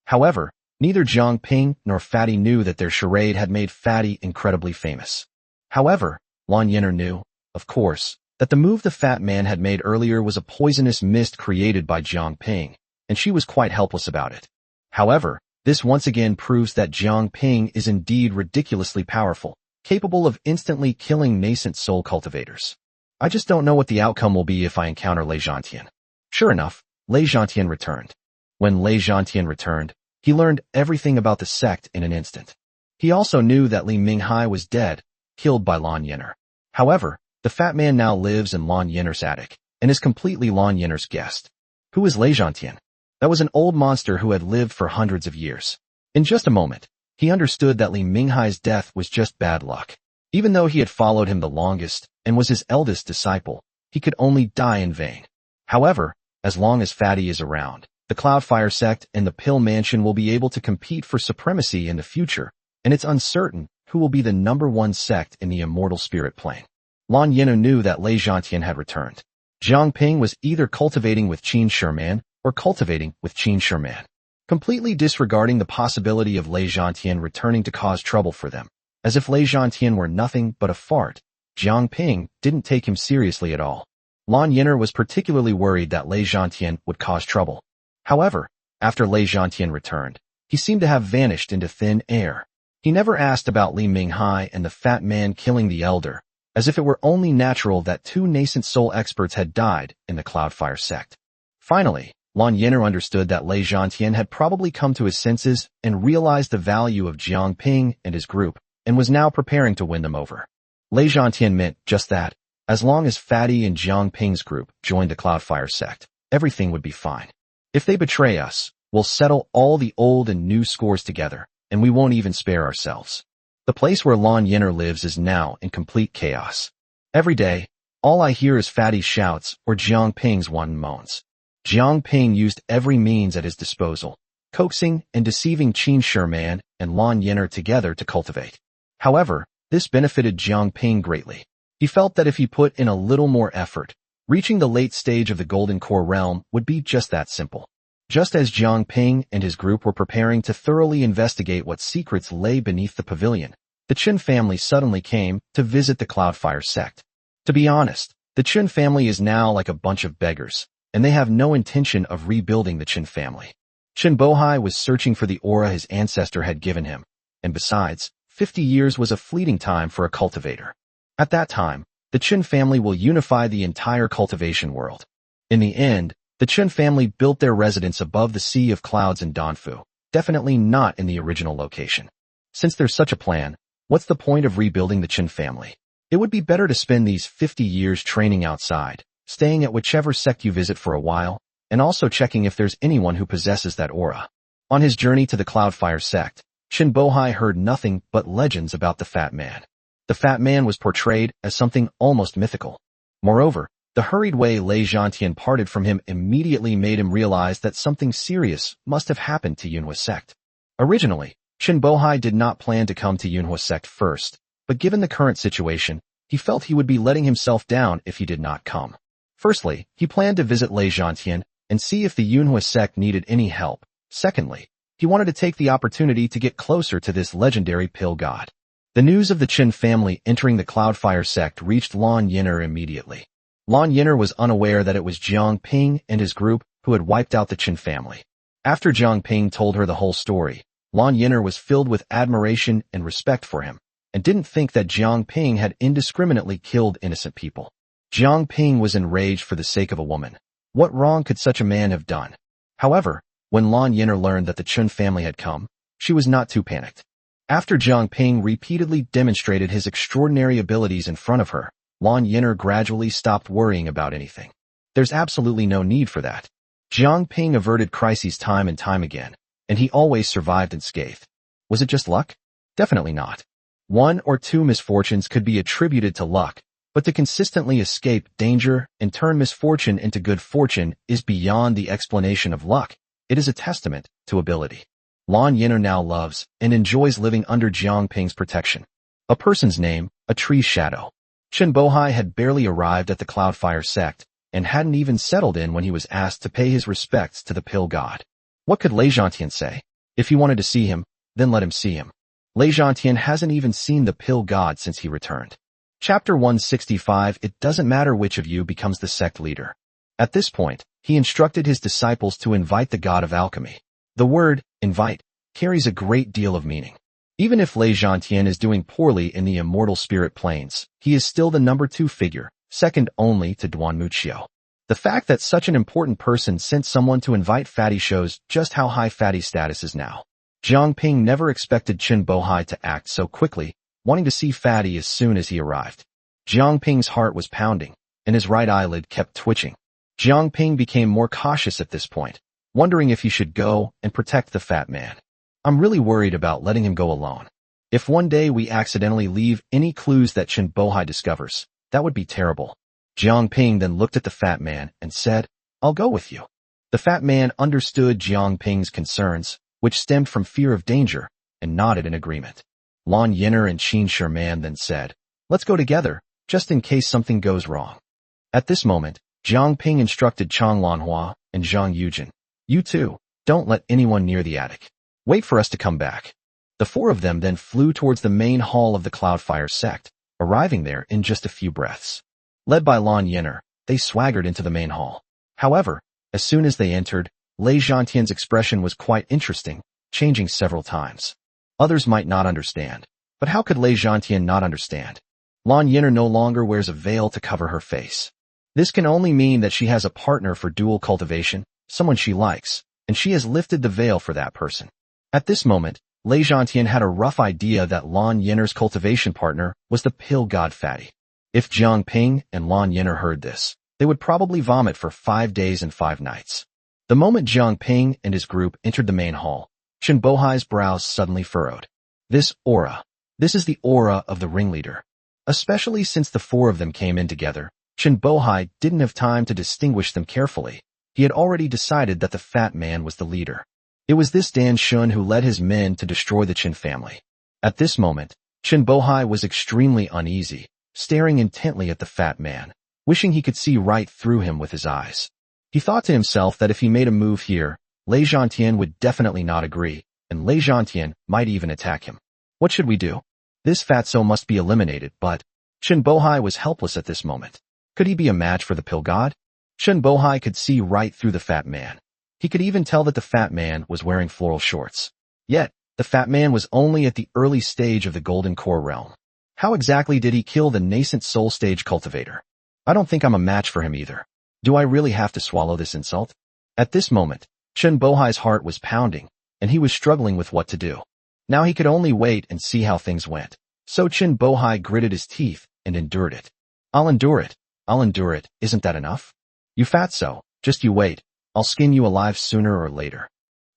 However, neither Jiangping nor Fatty knew that their charade had made Fatty incredibly famous. However, Lan Yener knew, of course, that the move the fat man had made earlier was a poisonous mist created by Jiangping, and she was quite helpless about it. However, this once again proves that Jiangping is indeed ridiculously powerful, capable of instantly killing nascent soul cultivators. I just don't know what the outcome will be if I encounter Lei Zhantian. Sure enough, Lei Zhantian returned. When Lei Zhantian returned, he learned everything about the sect in an instant. He also knew that Li Minghai was dead, killed by Lan Yener. However, the fat man now lives in Lan Yener's attic, and is completely Lan Yener's guest. Who is Lei Zhantian? That was an old monster who had lived for hundreds of years. In just a moment, he understood that Li Minghai's death was just bad luck. Even though he had followed him the longest and was his eldest disciple, he could only die in vain. However, As long as Fatty is around, the Cloudfire sect and the Pill Mansion will be able to compete for supremacy in the future, and it's uncertain who will be the #1 sect in the immortal spirit plane. Lan Yin'er knew that Lei Zhantian had returned. Jiang Ping was either cultivating with Qin Shiman or cultivating with Qin Shiman, completely disregarding the possibility of Lei Zhantian returning to cause trouble for them. As if Lei Zhantian were nothing but a fart, Jiang Ping didn't take him seriously at all. Lan Yin'er was particularly worried that Lei Zhantian would cause trouble. However, after Lei Zhantian returned, he seemed to have vanished into thin air. He never asked about Li Minghai and the fat man killing the elder, as if it were only natural that 2 nascent soul experts had died in the Cloudfire sect. Finally, Lan Yin'er understood that Lei Zhantian had probably come to his senses and realized the value of Jiang Ping and his group, and was now preparing to win them over. Lei Zhantian meant just that. As long as Fatty and Jiang Ping's group joined the Cloudfire sect, everything would be fine. If they betray us, we'll settle all the old and new scores together, and we won't even spare ourselves. The place where Lan Yin'er lives is now in complete chaos. Every day, all I hear is Fatty's shouts or Jiang Ping's wanton moans. Jiang Ping used every means at his disposal, coaxing and deceiving Qin Shiman and Lan Yin'er together to cultivate. However, this benefited Jiang Ping greatly. He felt that if he put in a little more effort, reaching the late stage of the Golden Core realm would be just that simple. Just as Jiang Ping and his group were preparing to thoroughly investigate what secrets lay beneath the pavilion, the Qin family suddenly came to visit the Cloudfire sect. To be honest, the Qin family is now like a bunch of beggars, and they have no intention of rebuilding the Qin family. Qin Bohai was searching for the aura his ancestor had given him, and besides, 50 years was a fleeting time for a cultivator. At that time, the Qin family will unify the entire cultivation world. In the end, the Qin family built their residence above the Sea of Clouds in Danfu, definitely not in the original location. Since there's such a plan, what's the point of rebuilding the Qin family? It would be better to spend these 50 years training outside, staying at whichever sect you visit for a while, and also checking if there's anyone who possesses that aura. On his journey to the Cloudfire sect, Qin Bohai heard nothing but legends about the Fat Man. The Fat Man was portrayed as something almost mythical. Moreover, the hurried way Lei Zhantian parted from him immediately made him realize that something serious must have happened to Yunhua sect. Originally, Qin Bohai did not plan to come to Yunhua sect first, but given the current situation, he felt he would be letting himself down if he did not come. Firstly, he planned to visit Lei Zhantian and see if the Yunhua sect needed any help. Secondly, he wanted to take the opportunity to get closer to this legendary pill god. The news of the Qin family entering the Cloudfire sect reached Lan Yin'er immediately. Lan Yin'er was unaware that it was Jiang Ping and his group who had wiped out the Qin family. After Jiang Ping told her the whole story, Lan Yin'er was filled with admiration and respect for him, and didn't think that Jiang Ping had indiscriminately killed innocent people. Jiang Ping was enraged for the sake of a woman. What wrong could such a man have done? However, when Lan Yin'er learned that the Qin family had come, she was not too panicked. After Jiang Ping repeatedly demonstrated his extraordinary abilities in front of her, Lan Yin'er gradually stopped worrying about anything. There's absolutely no need for that. Jiang Ping averted crises time and time again, and he always survived unscathed. Was it just luck? Definitely not. 1 or 2 misfortunes could be attributed to luck, but to consistently escape danger and turn misfortune into good fortune is beyond the explanation of luck. It is a testament to ability. Lan Yin'er now loves and enjoys living under Jiang Ping's protection. A person's name, a tree's shadow. Qin Bohai had barely arrived at the Cloudfire sect, and hadn't even settled in when he was asked to pay his respects to the pill god. What could Lei Zhantian say? If he wanted to see him, then let him see him. Lei Zhantian hasn't even seen the pill god since he returned. Chapter 165. It doesn't matter which of you becomes the sect leader. At this point, he instructed his disciples to invite the god of alchemy. The word, invite, carries a great deal of meaning. Even if Lei Zhantian is doing poorly in the immortal spirit planes, he is still the number 2 figure, second only to Duan Muqiu. The fact that such an important person sent someone to invite Fatty shows just how high Fatty's status is now. Jiang Ping never expected Qin Bohai to act so quickly, wanting to see Fatty as soon as he arrived. Jiang Ping's heart was pounding, and his right eyelid kept twitching. Jiang Ping became more cautious at this point, wondering if he should go and protect the fat man. I'm really worried about letting him go alone. If one day we accidentally leave any clues that Qin Bohai discovers, that would be terrible. Jiang Ping then looked at the fat man and said, I'll go with you. The fat man understood Jiang Ping's concerns, which stemmed from fear of danger, and nodded in agreement. Lan Yin'er and Qin Sherman then said, let's go together, just in case something goes wrong. At this moment, Jiang Ping instructed Chang Lanhua and Zhang Yujin, you two, don't let anyone near the attic. Wait for us to come back. The four of them then flew towards the main hall of the Cloudfire sect, arriving there in just a few breaths. Led by Lan Yin'er, they swaggered into the main hall. However, as soon as they entered, Lei Zhantian's expression was quite interesting, changing several times. Others might not understand, but how could Lei Zhantian not understand? Lan Yin'er no longer wears a veil to cover her face. This can only mean that she has a partner for dual cultivation, someone she likes, and she has lifted the veil for that person. At this moment, Lei Zhantian had a rough idea that Lan Yin'er's cultivation partner was the pill god Fatty. If Jiang Ping and Lan Yin'er heard this, they would probably vomit for 5 days and 5 nights. The moment Jiang Ping and his group entered the main hall, Chen Bohai's brows suddenly furrowed. This is the aura of the ringleader. Especially since the four of them came in together, Chen Bohai didn't have time to distinguish them carefully. He had already decided that the fat man was the leader. It was this Dan Shun who led his men to destroy the Chen family. At this moment, Chen Bohai was extremely uneasy, staring intently at the fat man, wishing he could see right through him with his eyes. He thought to himself that if he made a move here, Lei Zhantian would definitely not agree, and Lei Zhantian might even attack him. What should we do? This fatso must be eliminated, but Chen Bohai was helpless at this moment. Could he be a match for the pill god? Chen Bohai could see right through the fat man. He could even tell that the fat man was wearing floral shorts. Yet, the fat man was only at the early stage of the Golden Core realm. How exactly did he kill the nascent soul stage cultivator? I don't think I'm a match for him either. Do I really have to swallow this insult? At this moment, Chen Bohai's heart was pounding, and he was struggling with what to do. Now he could only wait and see how things went. So Chen Bohai gritted his teeth and endured it. I'll endure it. I'll endure it. Isn't that enough? You fatso, just you wait. I'll skin you alive sooner or later.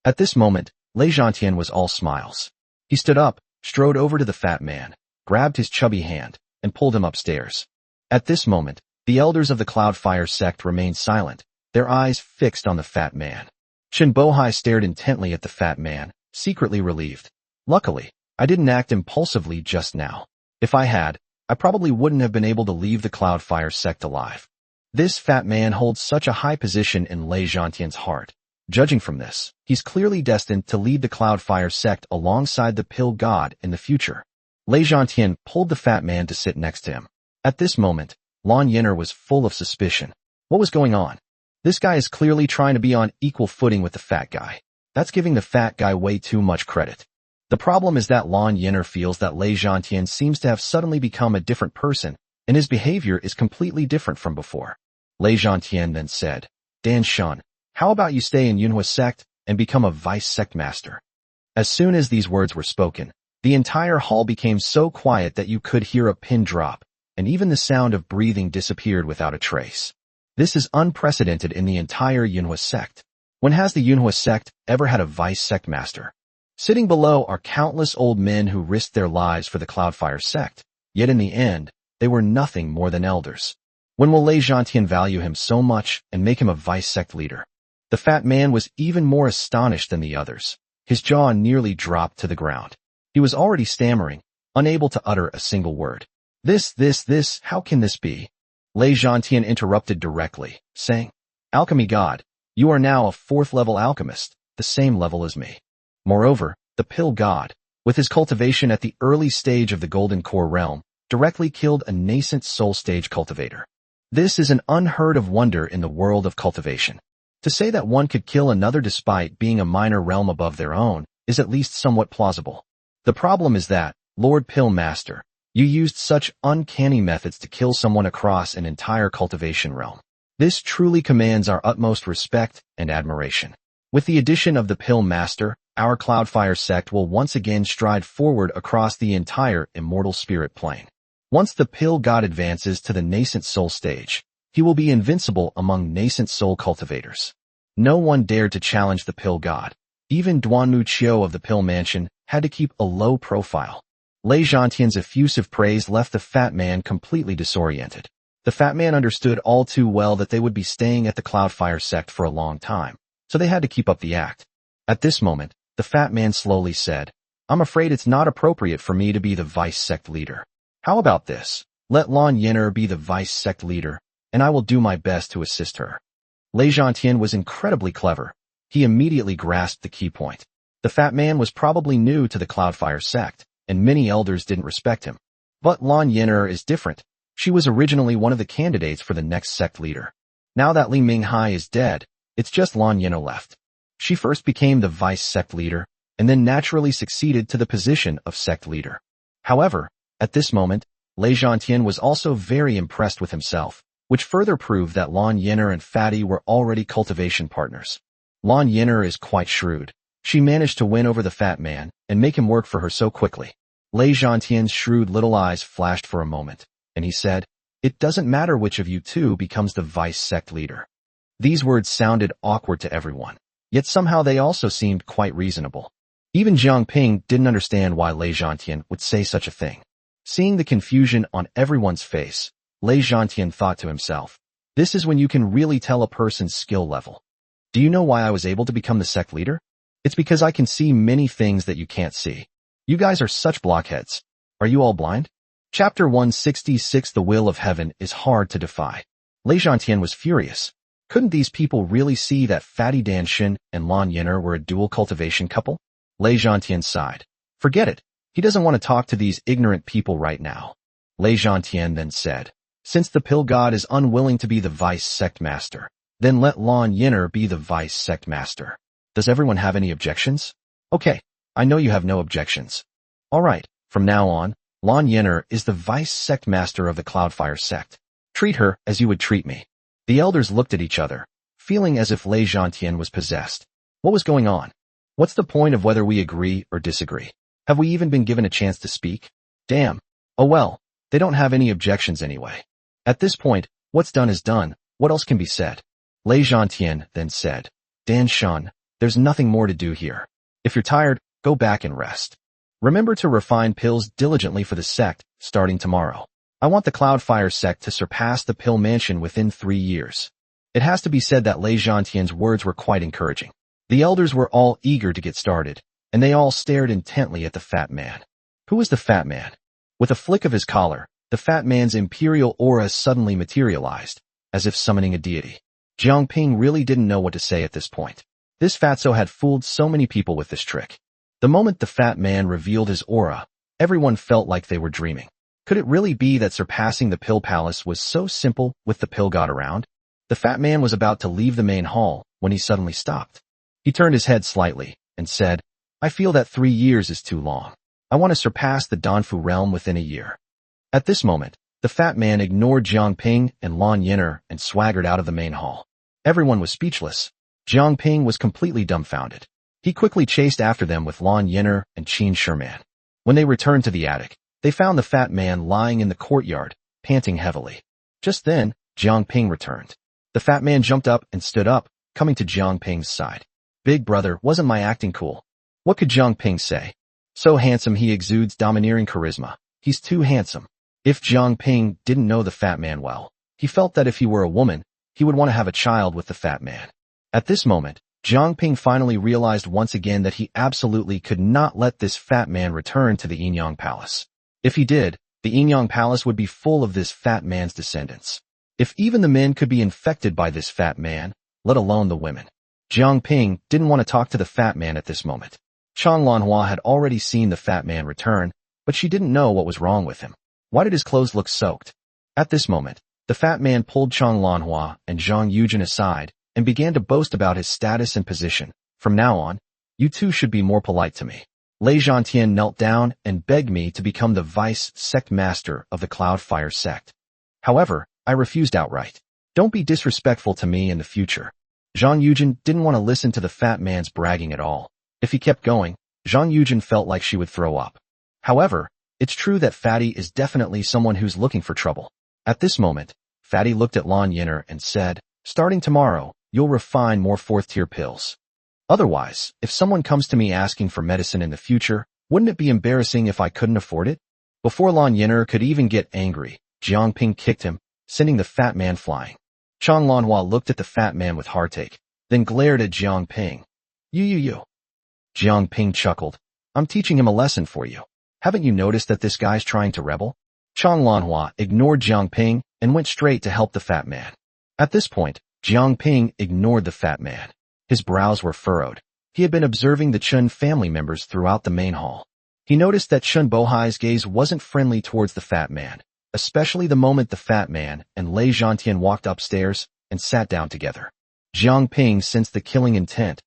At this moment, Lei Zhantian was all smiles. He stood up, strode over to the fat man, grabbed his chubby hand, and pulled him upstairs. At this moment, the elders of the Cloudfire sect remained silent, their eyes fixed on the fat man. Chen Bohai stared intently at the fat man, secretly relieved. Luckily, I didn't act impulsively just now. If I had, I probably wouldn't have been able to leave the Cloudfire sect alive. This fat man holds such a high position in Lei Zhantian's heart. Judging from this, he's clearly destined to lead the Cloudfire sect alongside the pill god in the future. Lei Zhantian pulled the fat man to sit next to him. At this moment, Lan Yin'er was full of suspicion. What was going on? This guy is clearly trying to be on equal footing with the fat guy. That's giving the fat guy way too much credit. The problem is that Lan Yin'er feels that Lei Zhantian seems to have suddenly become a different person, and his behavior is completely different from before. Lei Zhantian then said, Dan Shun, how about you stay in Yunhua sect and become a vice sect master? As soon as these words were spoken, the entire hall became so quiet that you could hear a pin drop, and even the sound of breathing disappeared without a trace. This is unprecedented in the entire Yunhua sect. When has the Yunhua sect ever had a vice sect master? Sitting below are countless old men who risked their lives for the Cloudfire sect, yet in the end, they were nothing more than elders. When will Lei Zhantian value him so much and make him a vice sect leader? The fat man was even more astonished than the others. His jaw nearly dropped to the ground. He was already stammering, unable to utter a single word. This, how can this be? Lei Zhantian interrupted directly, saying, Alchemy God, you are now a 4th level alchemist, the same level as me. Moreover, the pill god, with his cultivation at the early stage of the Golden Core realm, directly killed a nascent soul stage cultivator. This is an unheard of wonder in the world of cultivation. To say that one could kill another despite being a minor realm above their own is at least somewhat plausible. The problem is that, Lord Pill Master, you used such uncanny methods to kill someone across an entire cultivation realm. This truly commands our utmost respect and admiration. With the addition of the Pill Master, our Cloudfire sect will once again stride forward across the entire immortal spirit plane. Once the Pill God advances to the nascent soul stage, he will be invincible among nascent soul cultivators. No one dared to challenge the Pill God. Even Duanmu Chiu of the Pill Mansion had to keep a low profile. Lei Zhantian's effusive praise left the fat man completely disoriented. The fat man understood all too well that they would be staying at the Cloudfire sect for a long time, so they had to keep up the act. At this moment, the fat man slowly said, I'm afraid it's not appropriate for me to be the vice sect leader. How about this? Let Lan Yin'er be the vice sect leader, and I will do my best to assist her. Lei Zhantian was incredibly clever. He immediately grasped the key point. The fat man was probably new to the Cloudfire sect, and many elders didn't respect him. But Lan Yin'er is different. She was originally one of the candidates for the next sect leader. Now that Li Minghai is dead, it's just Lan Yin'er left. She first became the vice sect leader, and then naturally succeeded to the position of sect leader. However, at this moment, Lei Zhantian was also very impressed with himself, which further proved that Lan Yin'er and Fatty were already cultivation partners. Lan Yin'er is quite shrewd. She managed to win over the fat man and make him work for her so quickly. Lei Zhantian's shrewd little eyes flashed for a moment, and he said, It doesn't matter which of you two becomes the vice sect leader. These words sounded awkward to everyone, yet somehow they also seemed quite reasonable. Even Jiang Ping didn't understand why Lei Zhantian would say such a thing. Seeing the confusion on everyone's face, Lei Zhantian thought to himself, this is when you can really tell a person's skill level. Do you know why I was able to become the sect leader? It's because I can see many things that you can't see. You guys are such blockheads. Are you all blind? Chapter 166 The Will of Heaven is hard to defy. Lei Zhantian was furious. Couldn't these people really see that Fatty Danshin and Lan Yin'er were a dual cultivation couple? Lei Zhantian sighed. Forget it. He doesn't want to talk to these ignorant people right now. Lei Zhantian then said, Since the pill god is unwilling to be the vice sect master, then let Lan Yin'er be the vice sect master. Does everyone have any objections? Okay, I know you have no objections. Alright, from now on, Lan Yin'er is the vice sect master of the Cloudfire sect. Treat her as you would treat me. The elders looked at each other, feeling as if Lei Zhantian was possessed. What was going on? What's the point of whether we agree or disagree? Have we even been given a chance to speak? Damn. Oh well, they don't have any objections anyway. At this point, what's done is done. What else can be said? Lei Zhantian then said, Dan Shan, there's nothing more to do here. If you're tired, go back and rest. Remember to refine pills diligently for the sect, starting tomorrow. I want the Cloudfire sect to surpass the Pill Mansion within 3 years. It has to be said that Lei Zhantian's words were quite encouraging. The elders were all eager to get started, and they all stared intently at the fat man. Who was the fat man? With a flick of his collar, the fat man's imperial aura suddenly materialized, as if summoning a deity. Jiang Ping really didn't know what to say at this point. This fatso had fooled so many people with this trick. The moment the fat man revealed his aura, everyone felt like they were dreaming. Could it really be that surpassing the Pill Palace was so simple with the pill god around? The fat man was about to leave the main hall when he suddenly stopped. He turned his head slightly and said, I feel that 3 years is too long. I want to surpass the Danfu realm within a year. At this moment, the fat man ignored Jiang Ping and Lan Yin'er and swaggered out of the main hall. Everyone was speechless. Jiang Ping was completely dumbfounded. He quickly chased after them with Lan Yin'er and Qin Sherman. When they returned to the attic, they found the fat man lying in the courtyard, panting heavily. Just then, Jiang Ping returned. The fat man jumped up and stood up, coming to Jiang Ping's side. Big brother, wasn't my acting cool? What could Jiang Ping say? So handsome he exudes domineering charisma. He's too handsome. If Jiang Ping didn't know the fat man well, he felt that if he were a woman, he would want to have a child with the fat man. At this moment, Jiang Ping finally realized once again that he absolutely could not let this fat man return to the Yinyang Palace. If he did, the Yinyang Palace would be full of this fat man's descendants. If even the men could be infected by this fat man, let alone the women. Jiang Ping didn't want to talk to the fat man at this moment. Chang Lanhua had already seen the fat man return, but she didn't know what was wrong with him. Why did his clothes look soaked? At this moment, the fat man pulled Chang Lanhua and Zhang Yujin aside and began to boast about his status and position. From now on, you two should be more polite to me. Lei Zhantian knelt down and begged me to become the vice sect master of the Cloudfire sect. However, I refused outright. Don't be disrespectful to me in the future. Zhang Yujin didn't want to listen to the fat man's bragging at all. If he kept going, Zhang Yujin felt like she would throw up. However, it's true that Fatty is definitely someone who's looking for trouble. At this moment, Fatty looked at Lan Yin'er and said, starting tomorrow, you'll refine more 4th-tier pills. Otherwise, if someone comes to me asking for medicine in the future, wouldn't it be embarrassing if I couldn't afford it? Before Lan Yin'er could even get angry, Jiang Ping kicked him, sending the fat man flying. Chang Lanhua looked at the fat man with heartache, then glared at Jiang Ping. You. Jiang Ping chuckled. I'm teaching him a lesson for you. Haven't you noticed that this guy's trying to rebel? Chang Lanhua ignored Jiang Ping and went straight to help the fat man. At this point, Jiang Ping ignored the fat man. His brows were furrowed. He had been observing the Chun family members throughout the main hall. He noticed that Chun Bohai's gaze wasn't friendly towards the fat man, especially the moment the fat man and Lei Zhantian walked upstairs and sat down together. Jiang Ping sensed the killing intent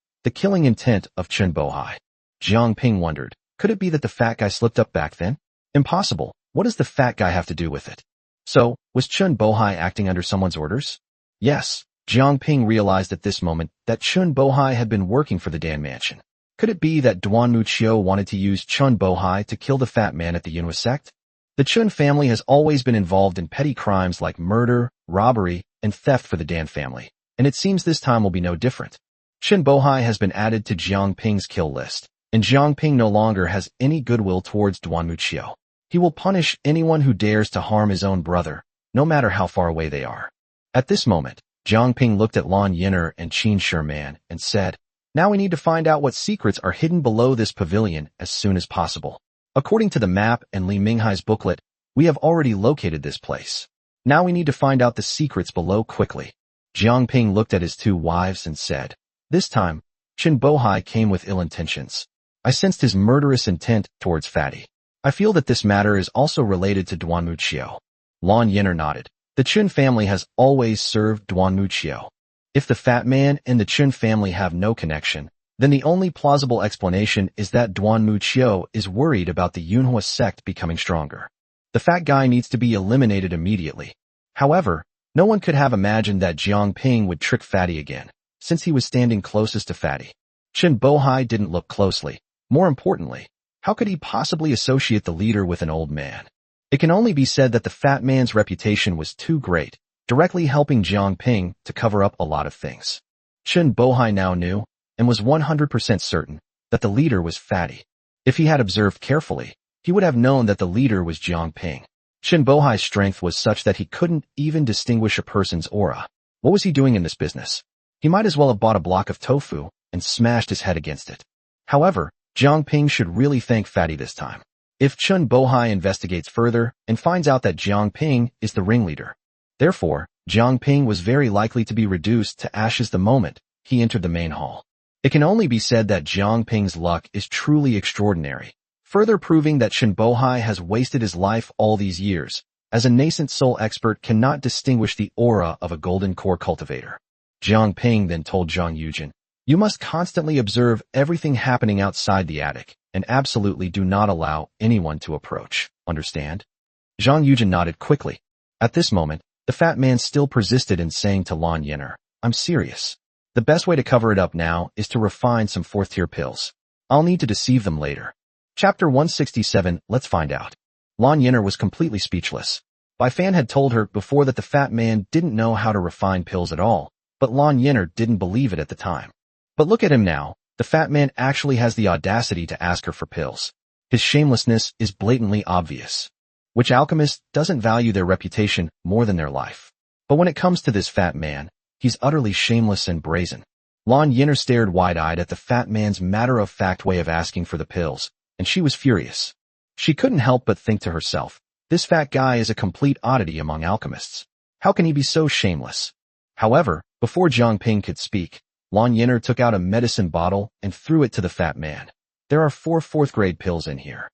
of Chun Bohai. Jiang Ping wondered, could it be that the fat guy slipped up back then? Impossible. What does the fat guy have to do with it? So, was Chun Bohai acting under someone's orders? Yes. Jiang Ping realized at this moment that Chun Bohai had been working for the Dan Mansion. Could it be that Duan Muqiu wanted to use Chun Bohai to kill the fat man at the Yunhua sect? The Chun family has always been involved in petty crimes like murder, robbery, and theft for the Dan family, and it seems this time will be no different. Chun Bohai has been added to Jiang Ping's kill list, and Jiang Ping no longer has any goodwill towards Duan Muqiu. He will punish anyone who dares to harm his own brother, no matter how far away they are. At this moment, Jiang Ping looked at Lan Yin'er and Qin Sherman and said, now we need to find out what secrets are hidden below this pavilion as soon as possible. According to the map and Li Minghai's booklet, we have already located this place. Now we need to find out the secrets below quickly. Jiang Ping looked at his two wives and said, this time, Chun Bohai came with ill intentions. I sensed his murderous intent towards Fatty. I feel that this matter is also related to Duan Muqiu. Lan Yin'er nodded. The Chun family has always served Duan Muqiu. If the fat man and the Chun family have no connection, then the only plausible explanation is that Duan Muqiu is worried about the Yunhua sect becoming stronger. The fat guy needs to be eliminated immediately. However, no one could have imagined that Jiang Ping would trick Fatty again, since he was standing closest to Fatty. Chun Bohai didn't look closely. More importantly, how could he possibly associate the leader with an old man? It can only be said that the fat man's reputation was too great, directly helping Jiang Ping to cover up a lot of things. Chun Bohai now knew, and was 100% certain, that the leader was Fatty. If he had observed carefully, he would have known that the leader was Jiang Ping. Chun Bohai's strength was such that he couldn't even distinguish a person's aura. What was he doing in this business? He might as well have bought a block of tofu and smashed his head against it. However, Jiang Ping should really thank Fatty this time. If Chun Bohai investigates further and finds out that Jiang Ping is the ringleader. Therefore, Jiang Ping was very likely to be reduced to ashes the moment he entered the main hall. It can only be said that Jiang Ping's luck is truly extraordinary, further proving that Chun Bohai has wasted his life all these years, as a nascent soul expert cannot distinguish the aura of a golden core cultivator. Jiang Ping then told Zhang Yujin, you must constantly observe everything happening outside the attic, and absolutely do not allow anyone to approach. Understand? Zhang Yujin nodded quickly. At this moment, the fat man still persisted in saying to Lan Yin'er, I'm serious. The best way to cover it up now is to refine some fourth-tier pills. I'll need to deceive them later. Chapter 167, let's find out. Lan Yin'er was completely speechless. Bai Fan had told her before that the fat man didn't know how to refine pills at all, but Lan Yin'er didn't believe it at the time. But look at him now. The fat man actually has the audacity to ask her for pills. His shamelessness is blatantly obvious. Which alchemist doesn't value their reputation more than their life? But when it comes to this fat man, he's utterly shameless and brazen. Lan Yin'er stared wide-eyed at the fat man's matter-of-fact way of asking for the pills, and she was furious. She couldn't help but think to herself, this fat guy is a complete oddity among alchemists. How can he be so shameless? However, before Jiang Ping could speak, Lan Yin'er took out a medicine bottle and threw it to the fat man. There are 4 fourth-grade pills in here.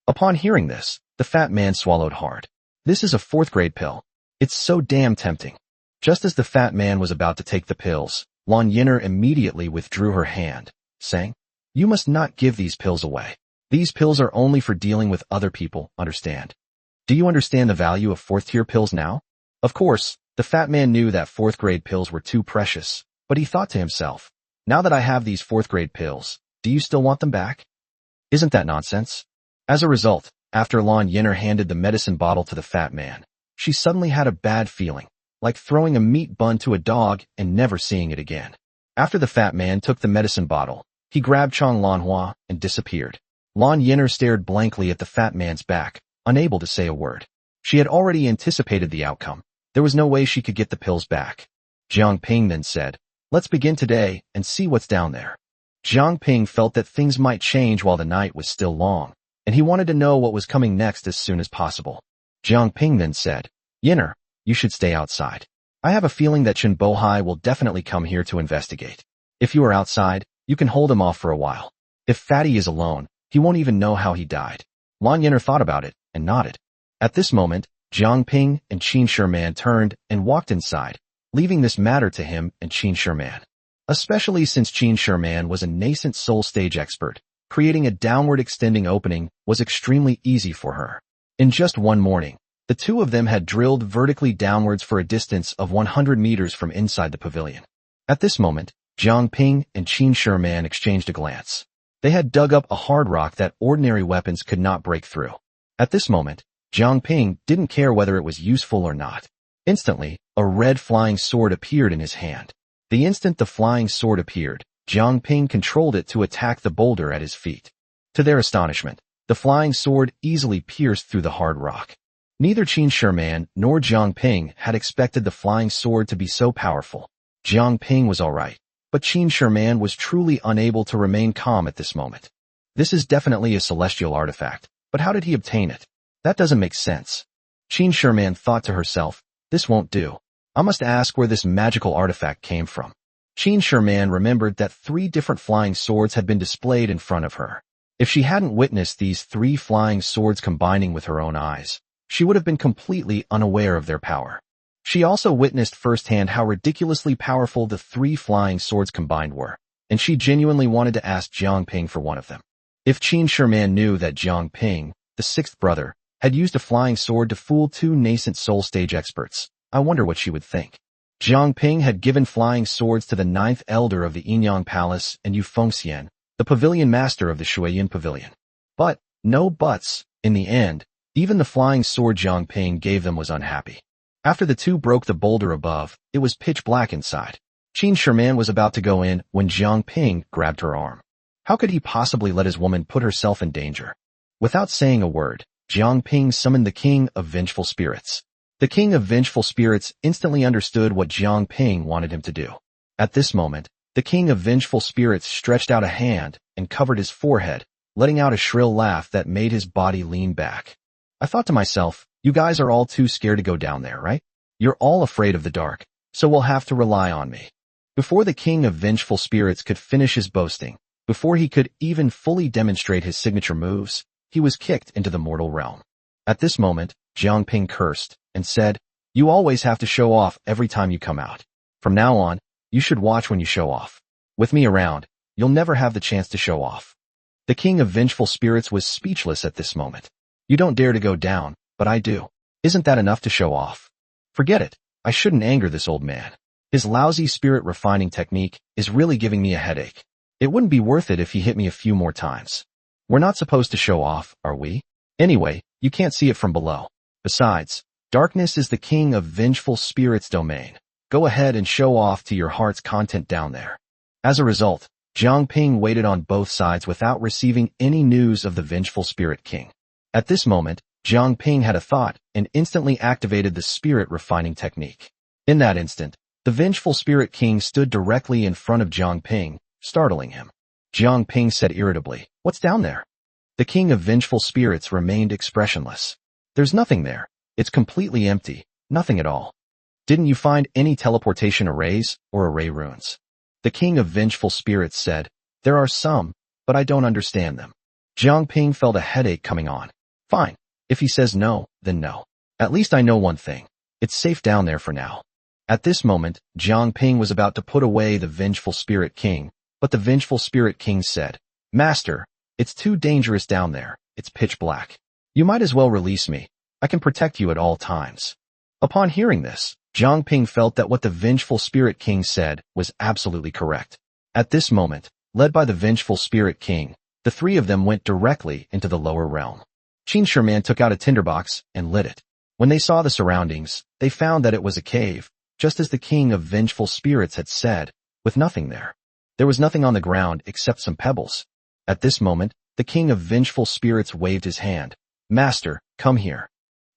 Upon hearing this, the fat man swallowed hard. This is a 4th-grade pill. It's so damn tempting. Just as the fat man was about to take the pills, Lan Yin'er immediately withdrew her hand, saying, you must not give these pills away. These pills are only for dealing with other people, understand? Do you understand the value of 4th-tier pills now? Of course, the fat man knew that 4th-grade pills were too precious, but he thought to himself, now that I have these 4th-grade pills, do you still want them back? Isn't that nonsense? As a result, after Lan Yin'er handed the medicine bottle to the fat man, she suddenly had a bad feeling, like throwing a meat bun to a dog and never seeing it again. After the fat man took the medicine bottle, he grabbed Chang Lanhua and disappeared. Lan Yin'er stared blankly at the fat man's back, unable to say a word. She had already anticipated the outcome, There was no way she could get the pills back. Jiang Ping then said, "Let's begin today and see what's down there." Jiang Ping felt that things might change while the night was still long, and he wanted to know what was coming next as soon as possible. Jiang Ping then said, "Yinner, you should stay outside. I have a feeling that Chen Bohai will definitely come here to investigate. If you are outside, you can hold him off for a while. If Fatty is alone, he won't even know how he died." Lan Yinner thought about it and nodded. At this moment, Jiang Ping and Qin Sherman turned and walked inside, leaving this matter to him and Qin Sherman. Especially since Qin Sherman was a nascent soul stage expert, creating a downward extending opening was extremely easy for her. In just one morning, the two of them had drilled vertically downwards for a distance of 100 meters from inside the pavilion. At this moment, Jiang Ping and Qin Sherman exchanged a glance. They had dug up a hard rock that ordinary weapons could not break through. At this moment, Jiang Ping didn't care whether it was useful or not. Instantly, a red flying sword appeared in his hand. The instant the flying sword appeared, Jiang Ping controlled it to attack the boulder at his feet. To their astonishment, the flying sword easily pierced through the hard rock. Neither Qin Sherman nor Jiang Ping had expected the flying sword to be so powerful. Jiang Ping was alright, but Qin Sherman was truly unable to remain calm at this moment. This is definitely a celestial artifact, but how did he obtain it? That doesn't make sense. Qin Sherman thought to herself, this won't do. I must ask where this magical artifact came from. Qin Sherman remembered that 3 different flying swords had been displayed in front of her. If she hadn't witnessed these 3 flying swords combining with her own eyes, she would have been completely unaware of their power. She also witnessed firsthand how ridiculously powerful the 3 flying swords combined were, and she genuinely wanted to ask Jiang Ping for one of them. If Qin Sherman knew that Jiang Ping, the 6th brother, had used a flying sword to fool 2 nascent soul stage experts, I wonder what she would think. Jiang Ping had given flying swords to the 9th elder of the Yinyang Palace and Yu Fengxian, the pavilion master of the Shuiyin Pavilion. But, no buts, in the end, even the flying sword Jiang Ping gave them was unhappy. After the 2 broke the boulder above, it was pitch black inside. Qin Sherman was about to go in when Jiang Ping grabbed her arm. How could he possibly let his woman put herself in danger? Without saying a word, Jiang Ping summoned the King of Vengeful Spirits. The King of Vengeful Spirits instantly understood what Jiang Ping wanted him to do. At this moment, the King of Vengeful Spirits stretched out a hand and covered his forehead, letting out a shrill laugh that made his body lean back. I thought to myself, you guys are all too scared to go down there, right? You're all afraid of the dark, so we'll have to rely on me. Before the King of Vengeful Spirits could finish his boasting, before he could even fully demonstrate his signature moves, he was kicked into the mortal realm. At this moment, Jiang Ping cursed and said, "You always have to show off every time you come out. From now on, you should watch when you show off. With me around, you'll never have the chance to show off." The King of Vengeful Spirits was speechless at this moment. You don't dare to go down, but I do. Isn't that enough to show off? Forget it. I shouldn't anger this old man. His lousy spirit refining technique is really giving me a headache. It wouldn't be worth it if he hit me a few more times. We're not supposed to show off, are we? Anyway, you can't see it from below. Besides, darkness is the King of Vengeful Spirits' domain. Go ahead and show off to your heart's content down there. As a result, Jiang Ping waited on both sides without receiving any news of the Vengeful Spirit King. At this moment, Jiang Ping had a thought and instantly activated the spirit refining technique. In that instant, the Vengeful Spirit King stood directly in front of Jiang Ping, startling him. Jiang Ping said irritably, "What's down there?" The King of Vengeful Spirits remained expressionless. "There's nothing there. It's completely empty, nothing at all. Didn't you find any teleportation arrays or array runes?" The King of Vengeful Spirits said, "There are some, but I don't understand them." Jiang Ping felt a headache coming on. Fine. If he says no, then no. At least I know one thing. It's safe down there for now. At this moment, Jiang Ping was about to put away the Vengeful Spirit King, but the Vengeful Spirit King said, "Master, it's too dangerous down there. It's pitch black. You might as well release me. I can protect you at all times." Upon hearing this, Jiang Ping felt that what the Vengeful Spirit King said was absolutely correct. At this moment, led by the Vengeful Spirit King, the 3 of them went directly into the lower realm. Qin Sherman took out a tinderbox and lit it. When they saw the surroundings, they found that it was a cave, just as the King of Vengeful Spirits had said, with nothing there. There was nothing on the ground except some pebbles. At this moment, the King of Vengeful Spirits waved his hand. "Master, come here."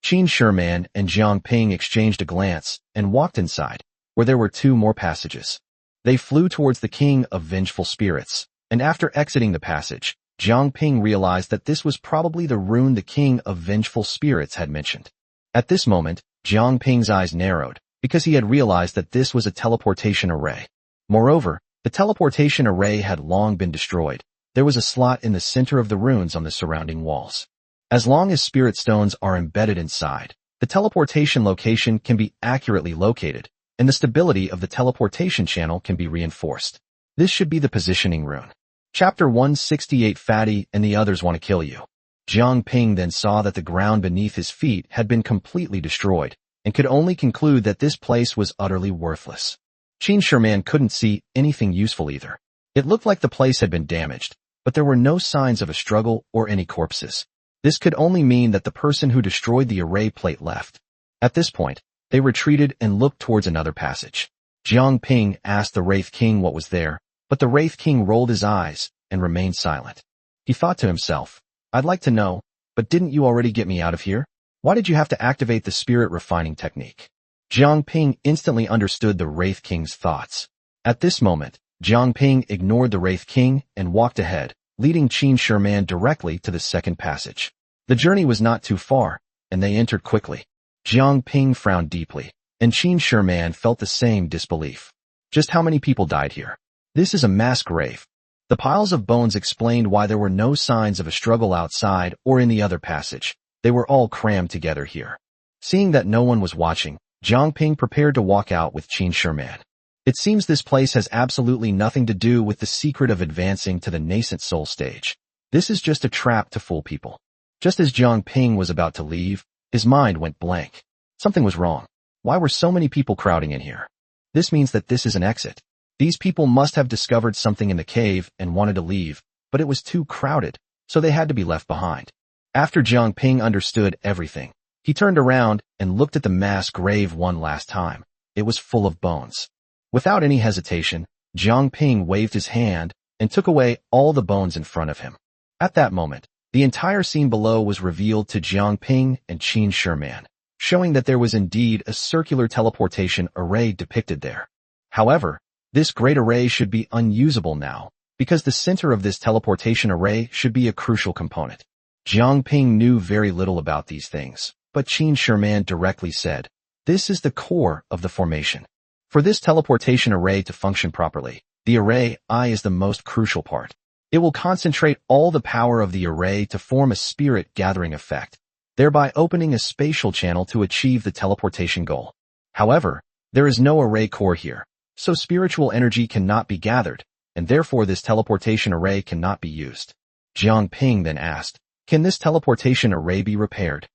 Qin Shiman and Jiang Ping exchanged a glance and walked inside, where there were 2 more passages. They flew towards the King of Vengeful Spirits, and after exiting the passage, Jiang Ping realized that this was probably the rune the King of Vengeful Spirits had mentioned. At this moment, Jiang Ping's eyes narrowed, because he had realized that this was a teleportation array. Moreover, the teleportation array had long been destroyed. There was a slot in the center of the runes on the surrounding walls. As long as spirit stones are embedded inside, the teleportation location can be accurately located, and the stability of the teleportation channel can be reinforced. This should be the positioning rune. Chapter 168. Fatty and the others want to kill you. Jiang Ping then saw that the ground beneath his feet had been completely destroyed, and could only conclude that this place was utterly worthless. Qin Shiman couldn't see anything useful either. It looked like the place had been damaged, but there were no signs of a struggle or any corpses. This could only mean that the person who destroyed the array plate left. At this point, they retreated and looked towards another passage. Jiang Ping asked the Wraith King what was there, but the Wraith King rolled his eyes and remained silent. He thought to himself, I'd like to know, but didn't you already get me out of here? Why did you have to activate the spirit refining technique? Jiang Ping instantly understood the Wraith King's thoughts. At this moment, Jiang Ping ignored the Wraith King and walked ahead, leading Qin Shiman directly to the second passage. The journey was not too far, and they entered quickly. Jiang Ping frowned deeply, and Qin Shiman felt the same disbelief. Just how many people died here? This is a mass grave. The piles of bones explained why there were no signs of a struggle outside or in the other passage. They were all crammed together here. Seeing that no one was watching, Jiang Ping prepared to walk out with Qin Shiman. It seems this place has absolutely nothing to do with the secret of advancing to the nascent soul stage. This is just a trap to fool people. Just as Jiang Ping was about to leave, his mind went blank. Something was wrong. Why were so many people crowding in here? This means that this is an exit. These people must have discovered something in the cave and wanted to leave, but it was too crowded, so they had to be left behind. After Jiang Ping understood everything, he turned around and looked at the mass grave one last time. It was full of bones. Without any hesitation, Jiang Ping waved his hand and took away all the bones in front of him. At that moment, the entire scene below was revealed to Jiang Ping and Qin Shiman, showing that there was indeed a circular teleportation array depicted there. However, this great array should be unusable now, because the center of this teleportation array should be a crucial component. Jiang Ping knew very little about these things, but Qin Shiman directly said, this is the core of the formation. For this teleportation array to function properly, the array I is the most crucial part. It will concentrate all the power of the array to form a spirit gathering effect, thereby opening a spatial channel to achieve the teleportation goal. However, there is no array core here, so spiritual energy cannot be gathered, and therefore this teleportation array cannot be used. Jiang Ping then asked, can this teleportation array be repaired?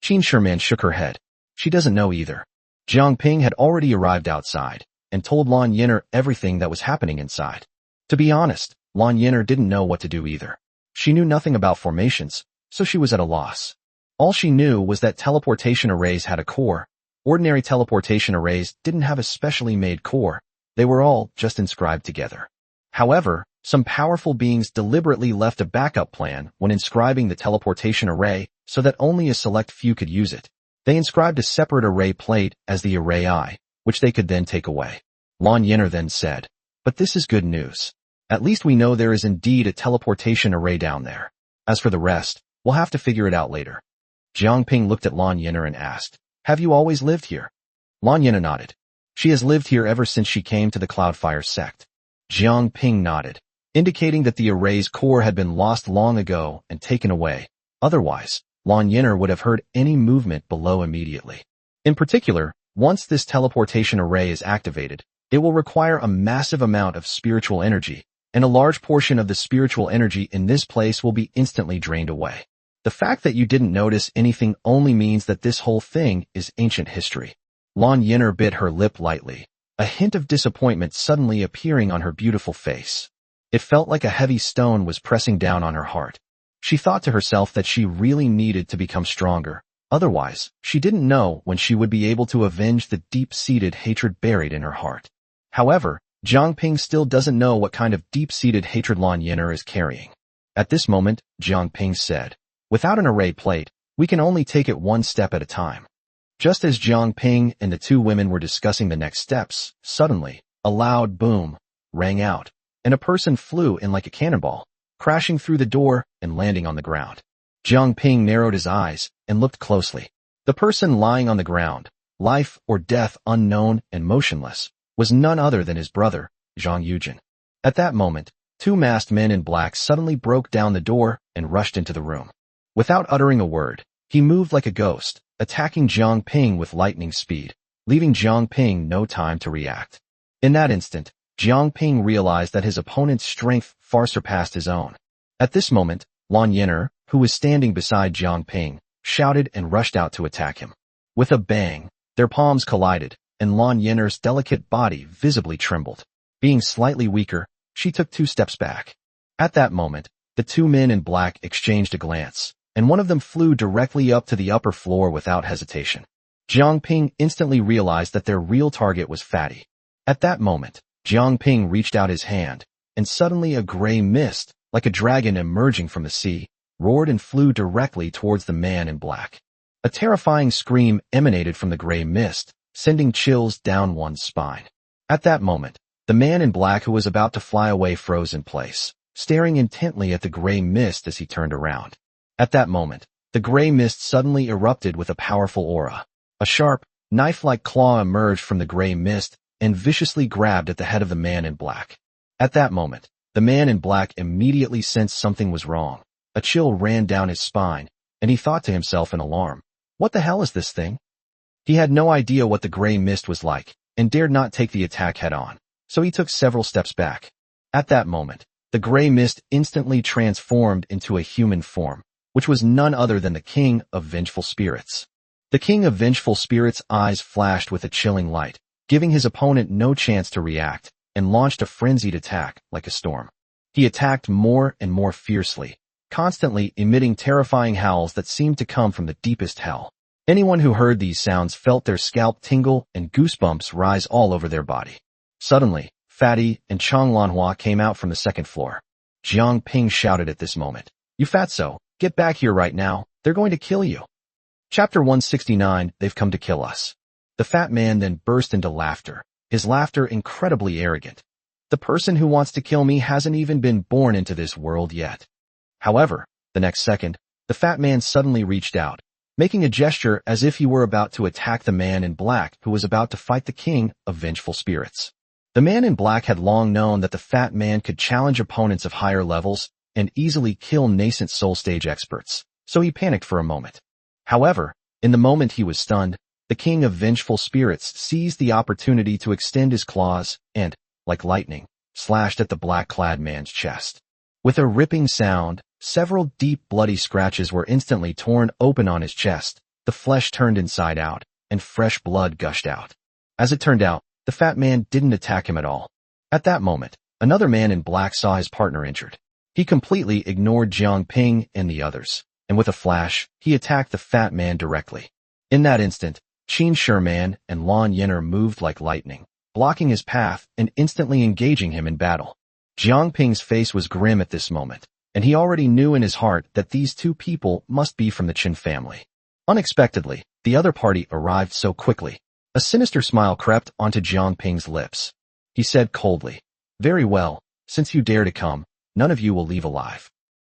Qin Shiman shook her head. She doesn't know either. Jiang Ping had already arrived outside and told Lan Yin'er everything that was happening inside. To be honest, Lan Yin'er didn't know what to do either. She knew nothing about formations, so she was at a loss. All she knew was that teleportation arrays had a core. Ordinary teleportation arrays didn't have a specially made core. They were all just inscribed together. However, some powerful beings deliberately left a backup plan when inscribing the teleportation array so that only a select few could use it. They inscribed a separate array plate as the array I, which they could then take away. Lan Yin'er then said, but this is good news. At least we know there is indeed a teleportation array down there. As for the rest, we'll have to figure it out later. Jiang Ping looked at Lan Yin'er and asked, have you always lived here? Lan Yin'er nodded. She has lived here ever since she came to the Cloudfire sect. Jiang Ping nodded, indicating that the array's core had been lost long ago and taken away. Otherwise, Lan Yin'er would have heard any movement below immediately. In particular, once this teleportation array is activated, it will require a massive amount of spiritual energy, and a large portion of the spiritual energy in this place will be instantly drained away. The fact that you didn't notice anything only means that this whole thing is ancient history. Lan Yin'er bit her lip lightly, a hint of disappointment suddenly appearing on her beautiful face. It felt like a heavy stone was pressing down on her heart. She thought to herself that she really needed to become stronger. Otherwise, she didn't know when she would be able to avenge the deep-seated hatred buried in her heart. However, Jiang Ping still doesn't know what kind of deep-seated hatred Lan Yin'er is carrying. At this moment, Jiang Ping said, without an array plate, We can only take it one step at a time. Just as Jiang Ping and the two women were discussing the next steps, suddenly, a loud boom rang out, and a person flew in like a cannonball, crashing through the door and landing on the ground. Jiang Ping narrowed his eyes and looked closely. The person lying on the ground, life or death unknown and motionless, was none other than his brother, Zhang Yujin. At that moment, two masked men in black suddenly broke down the door and rushed into the room. Without uttering a word, he moved like a ghost, attacking Jiang Ping with lightning speed, leaving Jiang Ping no time to react. In that instant, Jiang Ping realized that his opponent's strength far surpassed his own. At this moment, Lan Yin'er, who was standing beside Jiang Ping, shouted and rushed out to attack him. With a bang, their palms collided, and Lan Yin'er's delicate body visibly trembled. Being slightly weaker, she took 2 steps back. At that moment, the two men in black exchanged a glance, and one of them flew directly up to the upper floor without hesitation. Jiang Ping instantly realized that their real target was Fatty. At that moment, Jiang Ping reached out his hand, and suddenly a gray mist, like a dragon emerging from the sea, roared and flew directly towards the man in black. A terrifying scream emanated from the gray mist, sending chills down one's spine. At that moment, the man in black who was about to fly away froze in place, staring intently at the gray mist as he turned around. At that moment, the gray mist suddenly erupted with a powerful aura. A sharp, knife-like claw emerged from the gray mist and viciously grabbed at the head of the man in black. At that moment, the man in black immediately sensed something was wrong. A chill ran down his spine, and he thought to himself in alarm, "What the hell is this thing?" He had no idea what the gray mist was like, and dared not take the attack head-on, so he took several steps back. At that moment, the gray mist instantly transformed into a human form, which was none other than the King of Vengeful Spirits. The King of Vengeful Spirits' eyes flashed with a chilling light, giving his opponent no chance to react, and launched a frenzied attack like a storm. He attacked more and more fiercely, constantly emitting terrifying howls that seemed to come from the deepest hell. Anyone who heard these sounds felt their scalp tingle and goosebumps rise all over their body. Suddenly, Fatty and Chang Lanhua came out from the second floor. Jiang Ping shouted at this moment, "You fatso, get back here right now, they're going to kill you." Chapter 169, They've Come to Kill Us. The fat man then burst into laughter, his laughter incredibly arrogant. "The person who wants to kill me hasn't even been born into this world yet." However, the next second, the fat man suddenly reached out, making a gesture as if he were about to attack the man in black who was about to fight the King of Vengeful Spirits. The man in black had long known that the fat man could challenge opponents of higher levels and easily kill nascent soul stage experts, so he panicked for a moment. However, in the moment he was stunned, the King of Vengeful Spirits seized the opportunity to extend his claws and, like lightning, slashed at the black-clad man's chest. With a ripping sound, several deep bloody scratches were instantly torn open on his chest, the flesh turned inside out, and fresh blood gushed out. As it turned out, the fat man didn't attack him at all. At that moment, another man in black saw his partner injured. He completely ignored Jiang Ping and the others, and with a flash, he attacked the fat man directly. In that instant, Qin Sherman and Lan Yin'er moved like lightning, blocking his path and instantly engaging him in battle. Jiang Ping's face was grim at this moment, and he already knew in his heart that these two people must be from the Qin family. Unexpectedly, the other party arrived so quickly. A sinister smile crept onto Jiang Ping's lips. He said coldly, "Very well, since you dare to come, none of you will leave alive.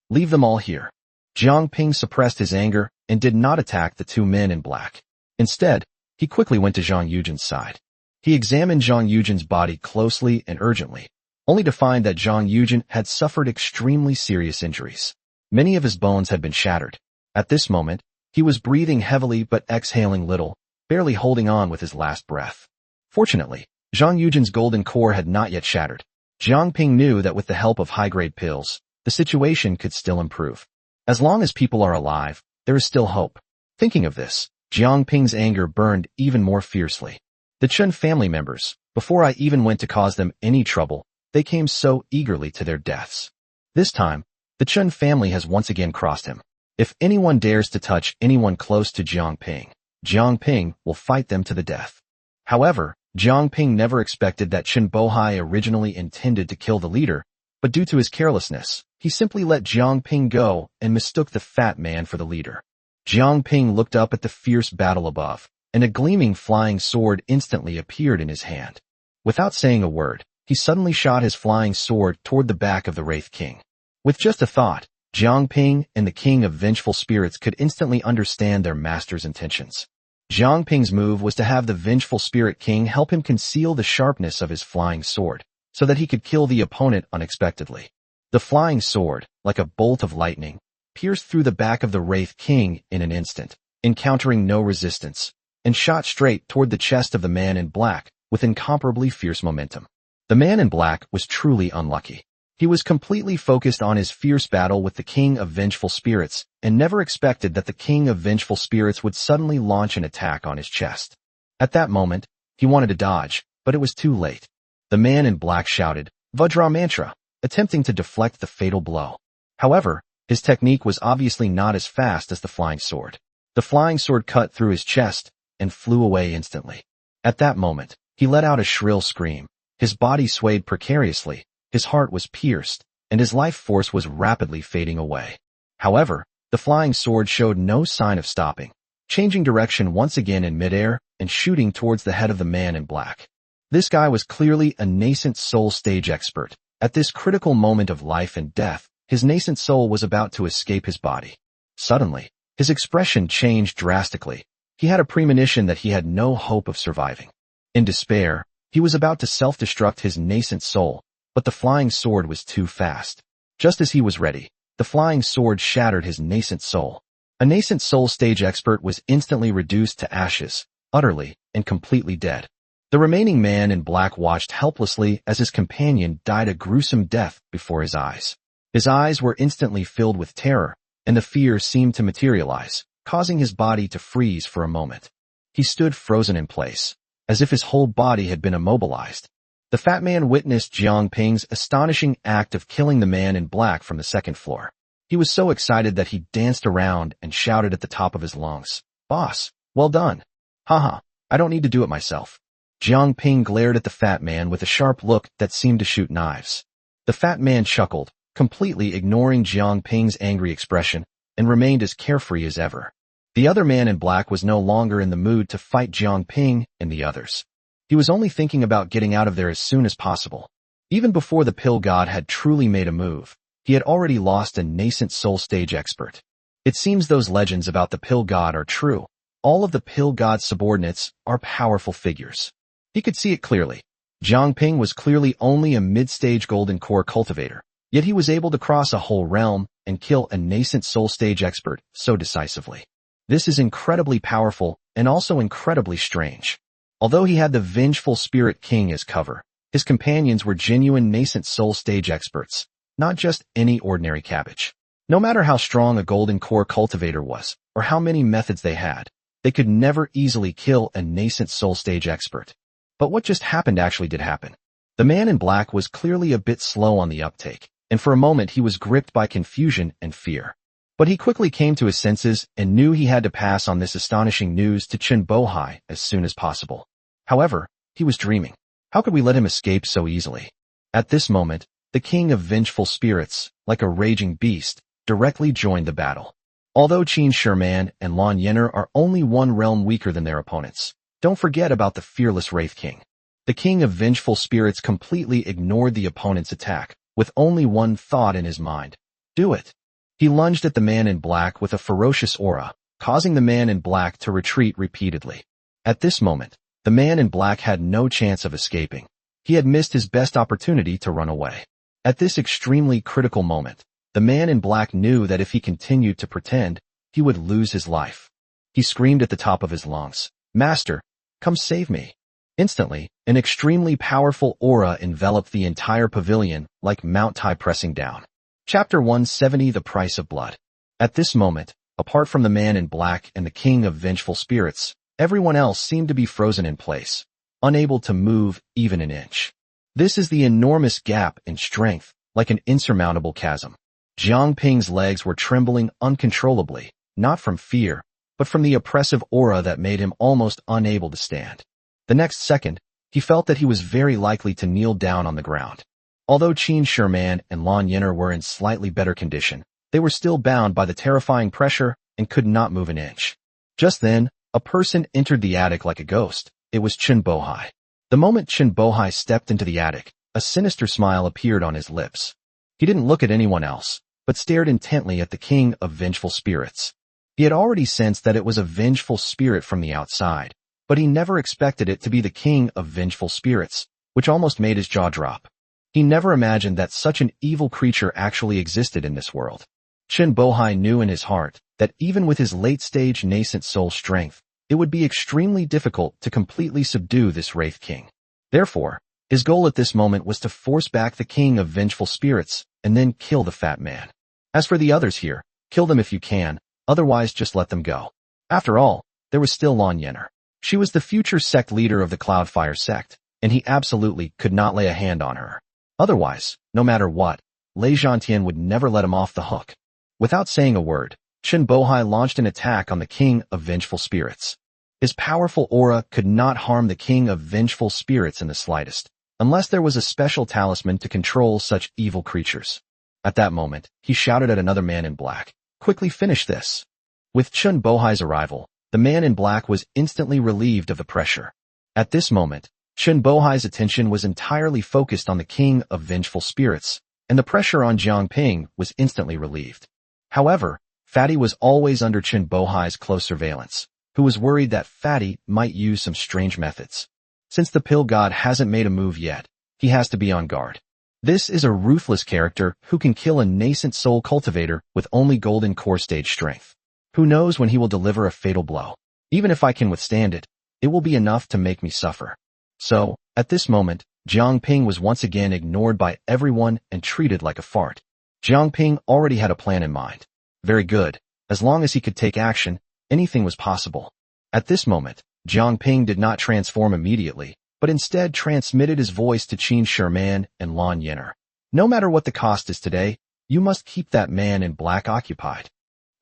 Leave them all here." Jiang Ping suppressed his anger and did not attack the two men in black. Instead, he quickly went to Zhang Yujin's side. He examined Zhang Yujin's body closely and urgently, only to find that Zhang Yujin had suffered extremely serious injuries. Many of his bones had been shattered. At this moment, he was breathing heavily but exhaling little, barely holding on with his last breath. Fortunately, Zhang Yujin's golden core had not yet shattered. Jiang Ping knew that with the help of high-grade pills, the situation could still improve. As long as people are alive, there is still hope. Thinking of this, Jiang Ping's anger burned even more fiercely. The Chen family members, before I even went to cause them any trouble, they came so eagerly to their deaths. This time, the Chen family has once again crossed him. If anyone dares to touch anyone close to Jiang Ping will fight them to the death. However, Jiang Ping never expected that Chen Bohai originally intended to kill the leader, but due to his carelessness, he simply let Jiang Ping go and mistook the fat man for the leader. Jiang Ping looked up at the fierce battle above, and a gleaming flying sword instantly appeared in his hand. Without saying a word, he suddenly shot his flying sword toward the back of the Wraith King. With just a thought, Jiang Ping and the King of Vengeful Spirits could instantly understand their master's intentions. Jiang Ping's move was to have the Vengeful Spirit King help him conceal the sharpness of his flying sword, so that he could kill the opponent unexpectedly. The flying sword, like a bolt of lightning, pierced through the back of the Wraith King in an instant, encountering no resistance, and shot straight toward the chest of the man in black with incomparably fierce momentum. The man in black was truly unlucky. He was completely focused on his fierce battle with the King of Vengeful Spirits and never expected that the King of Vengeful Spirits would suddenly launch an attack on his chest. At that moment, he wanted to dodge, but it was too late. The man in black shouted, "Vajra Mantra," attempting to deflect the fatal blow. However, his technique was obviously not as fast as the flying sword. The flying sword cut through his chest and flew away instantly. At that moment, he let out a shrill scream. His body swayed precariously, his heart was pierced, and his life force was rapidly fading away. However, the flying sword showed no sign of stopping, changing direction once again in midair and shooting towards the head of the man in black. This guy was clearly a nascent soul stage expert. At this critical moment of life and death, his nascent soul was about to escape his body. Suddenly, his expression changed drastically. He had a premonition that he had no hope of surviving. In despair, he was about to self-destruct his nascent soul, but the flying sword was too fast. Just as he was ready, the flying sword shattered his nascent soul. A nascent soul stage expert was instantly reduced to ashes, utterly and completely dead. The remaining man in black watched helplessly as his companion died a gruesome death before his eyes. His eyes were instantly filled with terror, and the fear seemed to materialize, causing his body to freeze for a moment. He stood frozen in place, as if his whole body had been immobilized. The fat man witnessed Jiang Ping's astonishing act of killing the man in black from the second floor. He was so excited that he danced around and shouted at the top of his lungs, "Boss, well done. Haha, I don't need to do it myself." Jiang Ping glared at the fat man with a sharp look that seemed to shoot knives. The fat man chuckled, completely ignoring Jiang Ping's angry expression, and remained as carefree as ever. The other man in black was no longer in the mood to fight Jiang Ping and the others. He was only thinking about getting out of there as soon as possible. Even before the pill god had truly made a move, he had already lost a nascent soul stage expert. It seems those legends about the pill god are true. All of the pill god's subordinates are powerful figures. He could see it clearly. Jiang Ping was clearly only a mid-stage golden core cultivator, yet he was able to cross a whole realm and kill a nascent soul stage expert so decisively. This is incredibly powerful and also incredibly strange. Although he had the Vengeful Spirit King as cover, his companions were genuine nascent soul stage experts, not just any ordinary cabbage. No matter how strong a golden core cultivator was, or how many methods they had, they could never easily kill a nascent soul stage expert. But what just happened actually did happen. The man in black was clearly a bit slow on the uptake, and for a moment he was gripped by confusion and fear. But he quickly came to his senses and knew he had to pass on this astonishing news to Chen Bohai as soon as possible. However, he was dreaming. How could we let him escape so easily? At this moment, the King of Vengeful Spirits, like a raging beast, directly joined the battle. Although Qin Sherman and Lan Yener are only one realm weaker than their opponents, don't forget about the fearless Wraith King. The King of Vengeful Spirits completely ignored the opponent's attack, with only one thought in his mind. Do it. He lunged at the man in black with a ferocious aura, causing the man in black to retreat repeatedly. At this moment, the man in black had no chance of escaping. He had missed his best opportunity to run away. At this extremely critical moment, the man in black knew that if he continued to pretend, he would lose his life. He screamed at the top of his lungs, "Master, come save me." Instantly, an extremely powerful aura enveloped the entire pavilion like Mount Tai pressing down. Chapter 170: The Price of Blood. At this moment, apart from the man in black and the King of Vengeful Spirits, everyone else seemed to be frozen in place, unable to move even an inch. This is the enormous gap in strength, like an insurmountable chasm. Jiang Ping's legs were trembling uncontrollably, not from fear, but from the oppressive aura that made him almost unable to stand. The next second, he felt that he was very likely to kneel down on the ground. Although Qin Sherman and Lan Yener were in slightly better condition, they were still bound by the terrifying pressure and could not move an inch. Just then, a person entered the attic like a ghost. It was Chen Bohai. The moment Chen Bohai stepped into the attic, a sinister smile appeared on his lips. He didn't look at anyone else, but stared intently at the king of vengeful spirits. He had already sensed that it was a vengeful spirit from the outside, but he never expected it to be the king of vengeful spirits, which almost made his jaw drop. He never imagined that such an evil creature actually existed in this world. Chen Bohai knew in his heart that even with his late-stage nascent soul strength, it would be extremely difficult to completely subdue this Wraith King. Therefore, his goal at this moment was to force back the king of vengeful spirits and then kill the fat man. As for the others here, kill them if you can, otherwise just let them go. After all, there was still Lan Yener. She was the future sect leader of the Cloudfire sect, and he absolutely could not lay a hand on her. Otherwise, no matter what, Lei Zhantian would never let him off the hook. Without saying a word, Chen Bohai launched an attack on the king of vengeful spirits. His powerful aura could not harm the king of vengeful spirits in the slightest, unless there was a special talisman to control such evil creatures. At that moment, he shouted at another man in black, "Quickly finish this." With Chen Bohai's arrival, the man in black was instantly relieved of the pressure. At this moment, Chen Bohai's attention was entirely focused on the king of vengeful spirits, and the pressure on Jiang Ping was instantly relieved. However, Fatty was always under Chen Bohai's close surveillance, who was worried that Fatty might use some strange methods. Since the pill god hasn't made a move yet, he has to be on guard. This is a ruthless character who can kill a nascent soul cultivator with only golden core stage strength. Who knows when he will deliver a fatal blow? Even if I can withstand it, it will be enough to make me suffer. So, at this moment, Jiang Ping was once again ignored by everyone and treated like a fart. Jiang Ping already had a plan in mind. Very good. As long as he could take action, anything was possible. At this moment, Jiang Ping did not transform immediately, but instead transmitted his voice to Qin Sherman and Lan Yener. No matter what the cost is today, you must keep that man in black occupied.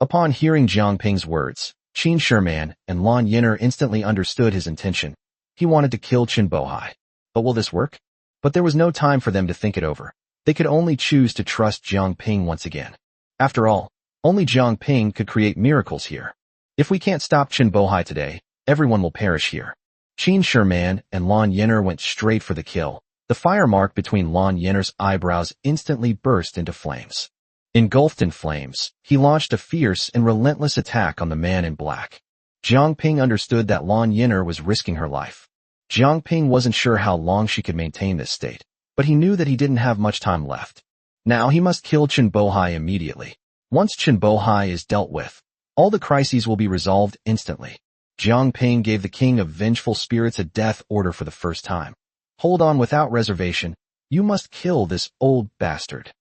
Upon hearing Jiang Ping's words, Qin Sherman and Lan Yener instantly understood his intention. He wanted to kill Chen Bohai. But will this work? But there was no time for them to think it over. They could only choose to trust Jiang Ping once again. After all, only Jiang Ping could create miracles here. If we can't stop Chen Bohai today, everyone will perish here. Qin Sherman and Lan Yener went straight for the kill. The fire mark between Lan Yener's eyebrows instantly burst into flames. Engulfed in flames, he launched a fierce and relentless attack on the man in black. Jiang Ping understood that Lan Yener was risking her life. Jiang Ping wasn't sure how long she could maintain this state, but he knew that he didn't have much time left. Now he must kill Chen Bohai immediately. Once Chen Bohai is dealt with, all the crises will be resolved instantly. Jiang Ping gave the king of vengeful spirits a death order for the first time. Hold on without reservation. You must kill this old bastard.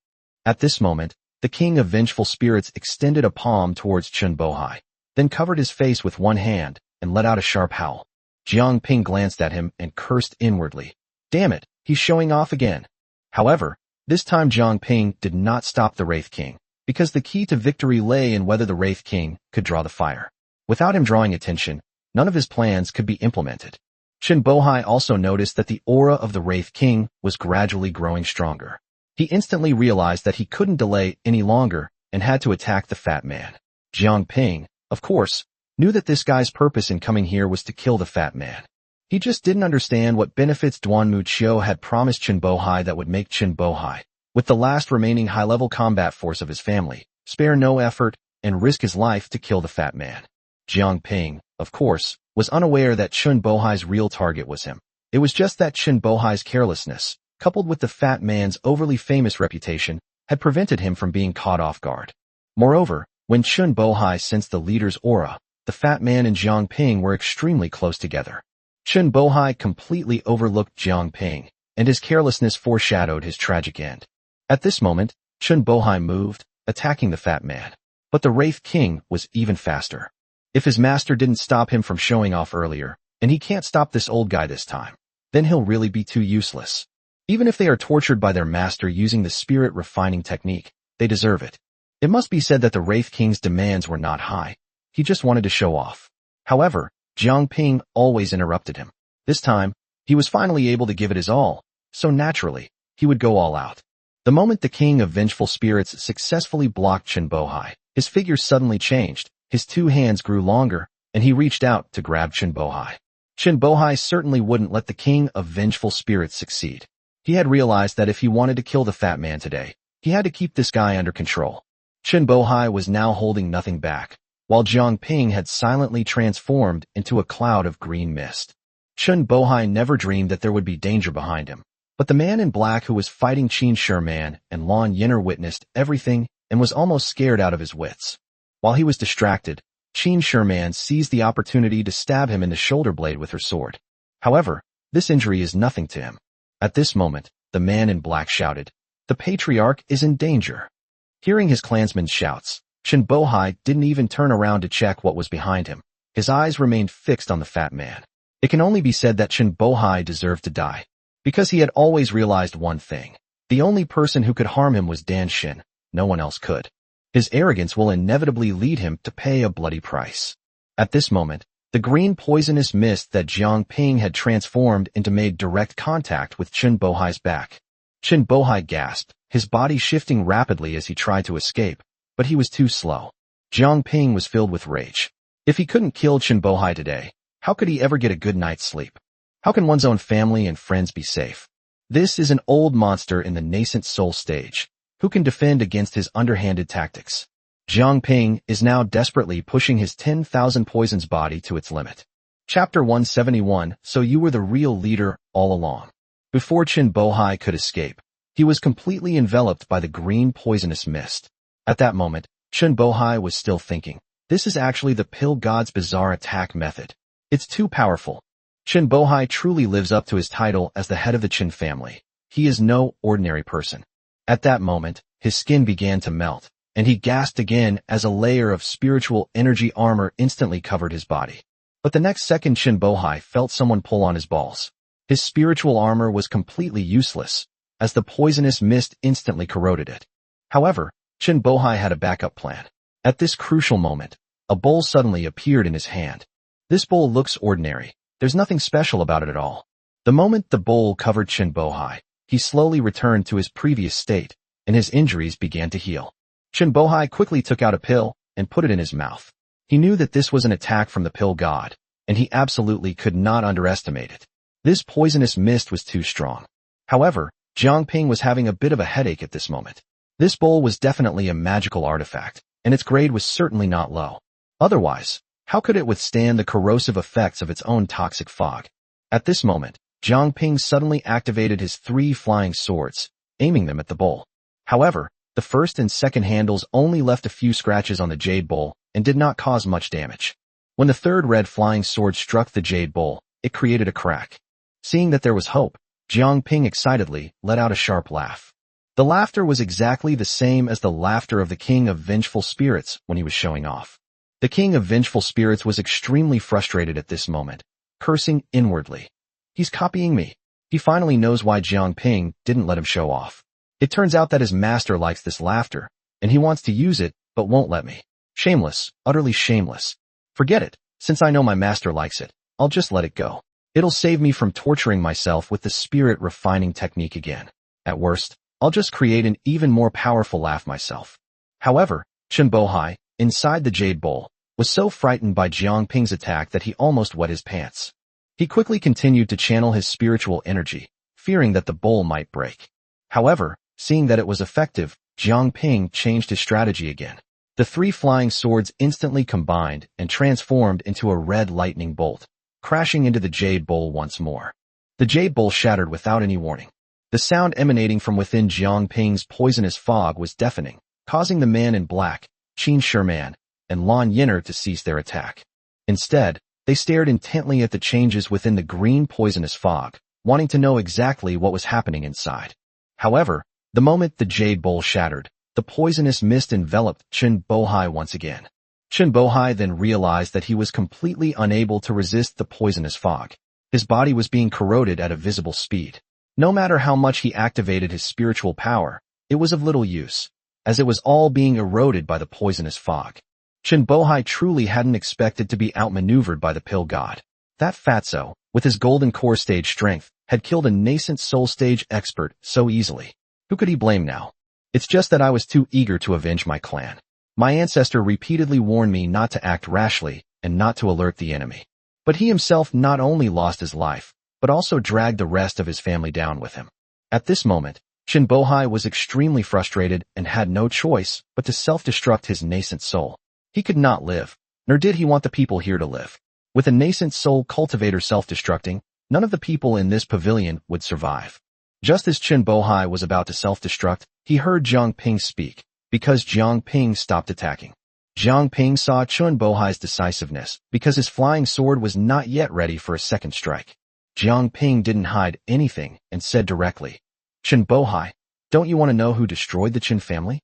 At this moment, the king of vengeful spirits extended a palm towards Chen Bohai, then covered his face with one hand and let out a sharp howl. Jiang Ping glanced at him and cursed inwardly. Damn it, he's showing off again. However, this time Jiang Ping did not stop the Wraith King, because the key to victory lay in whether the Wraith King could draw the fire. Without him drawing attention, none of his plans could be implemented. Chen Bohai also noticed that the aura of the Wraith King was gradually growing stronger. He instantly realized that he couldn't delay any longer and had to attack the fat man. Jiang Ping, of course, knew that this guy's purpose in coming here was to kill the fat man. He just didn't understand what benefits Duanmu Qiu had promised Chen Bohai that would make Chen Bohai, with the last remaining high-level combat force of his family, spare no effort and risk his life to kill the fat man. Jiang Ping, of course, was unaware that Chen Bohai's real target was him. It was just that Chen Bohai's carelessness, coupled with the fat man's overly famous reputation, had prevented him from being caught off guard. Moreover, when Chen Bohai sensed the leader's aura, the fat man and Jiang Ping were extremely close together. Chen Bohai completely overlooked Jiang Ping, and his carelessness foreshadowed his tragic end. At this moment, Chen Bohai moved, attacking the fat man. But the Wraith King was even faster. If his master didn't stop him from showing off earlier, and he can't stop this old guy this time, then he'll really be too useless. Even if they are tortured by their master using the spirit refining technique, they deserve it. It must be said that the Wraith King's demands were not high. He just wanted to show off. However, Jiang Ping always interrupted him. This time, he was finally able to give it his all, so naturally, he would go all out. The moment the king of vengeful spirits successfully blocked Chen Bohai, his figure suddenly changed. His two hands grew longer, and he reached out to grab Chen Bohai. Chen Bohai certainly wouldn't let the king of vengeful spirits succeed. He had realized that if he wanted to kill the fat man today, he had to keep this guy under control. Chen Bohai was now holding nothing back, while Jiang Ping had silently transformed into a cloud of green mist. Chen Bohai never dreamed that there would be danger behind him, but the man in black who was fighting Qin Sherman and Lan Yin'er witnessed everything and was almost scared out of his wits. While he was distracted, Qin Sherman seized the opportunity to stab him in the shoulder blade with her sword. However, this injury is nothing to him. At this moment, the man in black shouted, "The patriarch is in danger." Hearing his clansman's shouts, Chen Bohai didn't even turn around to check what was behind him. His eyes remained fixed on the fat man. It can only be said that Chen Bohai deserved to die, because he had always realized one thing. The only person who could harm him was Dan Shin. No one else could. His arrogance will inevitably lead him to pay a bloody price. At this moment, the green poisonous mist that Jiang Ping had transformed into made direct contact with Chen Bohai's back. Chen Bohai gasped, his body shifting rapidly as he tried to escape, but he was too slow. Jiang Ping was filled with rage. If he couldn't kill Chen Bohai today, how could he ever get a good night's sleep? How can one's own family and friends be safe? This is an old monster in the nascent soul stage. Who can defend against his underhanded tactics? Jiang Ping is now desperately pushing his 10,000 poisons body to its limit. Chapter 171. So you were the real leader all along. Before Chen Bohai could escape, he was completely enveloped by the green poisonous mist. At that moment, Chen Bohai was still thinking, this is actually the Pill God's bizarre attack method. It's too powerful. Chen Bohai truly lives up to his title as the head of the Chen family. He is no ordinary person. At that moment, his skin began to melt, and he gasped again as a layer of spiritual energy armor instantly covered his body. But the next second Chen Bohai felt someone pull on his balls. His spiritual armor was completely useless, as the poisonous mist instantly corroded it. However, Chen Bohai had a backup plan. At this crucial moment, a bowl suddenly appeared in his hand. This bowl looks ordinary. There's nothing special about it at all. The moment the bowl covered Chen Bohai, he slowly returned to his previous state, and his injuries began to heal. Chen Bohai quickly took out a pill and put it in his mouth. He knew that this was an attack from the pill god, and he absolutely could not underestimate it. This poisonous mist was too strong. However, Jiang Ping was having a bit of a headache at this moment. This bowl was definitely a magical artifact, and its grade was certainly not low. Otherwise, how could it withstand the corrosive effects of its own toxic fog? At this moment, Jiang Ping suddenly activated his 3 flying swords, aiming them at the bowl. However, the first and second handles only left a few scratches on the jade bowl and did not cause much damage. When the third red flying sword struck the jade bowl, it created a crack. Seeing that there was hope, Jiang Ping excitedly let out a sharp laugh. The laughter was exactly the same as the laughter of the king of vengeful spirits when he was showing off. The king of vengeful spirits was extremely frustrated at this moment, cursing inwardly. He's copying me. He finally knows why Jiang Ping didn't let him show off. It turns out that his master likes this laughter, and he wants to use it, but won't let me. Shameless, utterly shameless. Forget it. Since I know my master likes it, I'll just let it go. It'll save me from torturing myself with the spirit refining technique again. At worst, I'll just create an even more powerful laugh myself. However, Chen Bohai, inside the jade bowl, was so frightened by Jiang Ping's attack that he almost wet his pants. He quickly continued to channel his spiritual energy, fearing that the bowl might break. However, seeing that it was effective, Jiang Ping changed his strategy again. The 3 flying swords instantly combined and transformed into a red lightning bolt, crashing into the jade bowl once more. The jade bowl shattered without any warning. The sound emanating from within Jiang Ping's poisonous fog was deafening, causing the man in black, Qin Sherman, and Lan Yin'er to cease their attack. Instead, they stared intently at the changes within the green poisonous fog, wanting to know exactly what was happening inside. However, the moment the jade bowl shattered, the poisonous mist enveloped Chen Bohai once again. Chen Bohai then realized that he was completely unable to resist the poisonous fog. His body was being corroded at a visible speed. No matter how much he activated his spiritual power, it was of little use, as it was all being eroded by the poisonous fog. Chen Bohai truly hadn't expected to be outmaneuvered by the pill god. That fatso, with his golden core stage strength, had killed a nascent soul stage expert so easily. Who could he blame now? It's just that I was too eager to avenge my clan. My ancestor repeatedly warned me not to act rashly and not to alert the enemy. But he himself not only lost his life, but also dragged the rest of his family down with him. At this moment, Qin Bohai was extremely frustrated and had no choice but to self-destruct his nascent soul. He could not live, nor did he want the people here to live. With a nascent soul cultivator self-destructing, none of the people in this pavilion would survive. Just as Qin Bohai was about to self-destruct, he heard Jiang Ping speak, because Jiang Ping stopped attacking. Jiang Ping saw Qin Bohai's decisiveness, because his flying sword was not yet ready for a second strike. Jiang Ping didn't hide anything and said directly, Qin Bohai, don't you want to know who destroyed the Qin family?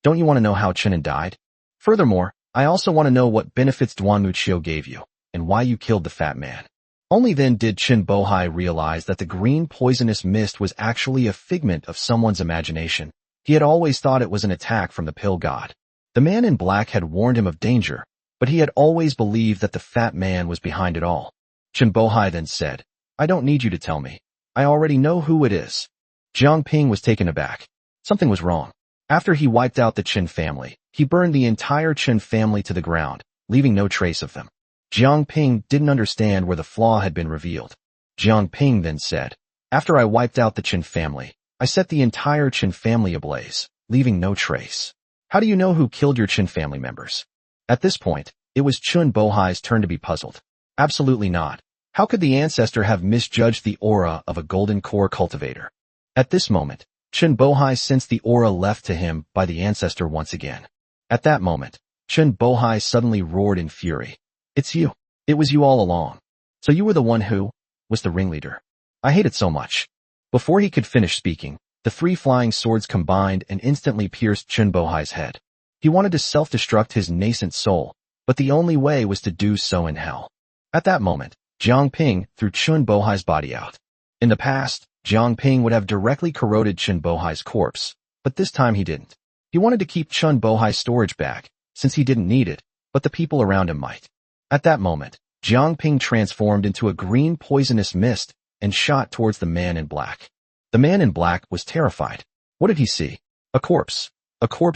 Don't you want to know how Qin died? Furthermore, I also want to know what benefits Duan Muqiu gave you, and why you killed the fat man. Only then did Qin Bohai realize that the green poisonous mist was actually a figment of someone's imagination. He had always thought it was an attack from the pill god. The man in black had warned him of danger, but he had always believed that the fat man was behind it all. Qin Bohai then said, I don't need you to tell me. I already know who it is. Jiang Ping was taken aback. Something was wrong. After he wiped out the Qin family, he burned the entire Qin family to the ground, leaving no trace of them. Jiang Ping didn't understand where the flaw had been revealed. Jiang Ping then said, after I wiped out the Qin family, I set the entire Qin family ablaze, leaving no trace. How do you know who killed your Qin family members? At this point, it was Qin Bohai's turn to be puzzled. Absolutely not. How could the ancestor have misjudged the aura of a golden core cultivator? At this moment, Qin Bohai sensed the aura left to him by the ancestor once again. At that moment, Qin Bohai suddenly roared in fury. It's you. It was you all along. So you were the one who was the ringleader. I hate it so much. Before he could finish speaking, the three flying swords combined and instantly pierced Qin Bohai's head. He wanted to self-destruct his nascent soul, but the only way was to do so in hell. At that moment, Jiang Ping threw Qin Bohai's body out. In the past, Jiang Ping would have directly corroded Qin Bohai's corpse, but this time he didn't. He wanted to keep Qin Bohai's storage bag, since he didn't need it, but the people around him might. At that moment, Jiang Ping transformed into a green poisonous mist and shot towards the man in black. The man in black was terrified. What did he see? A corpse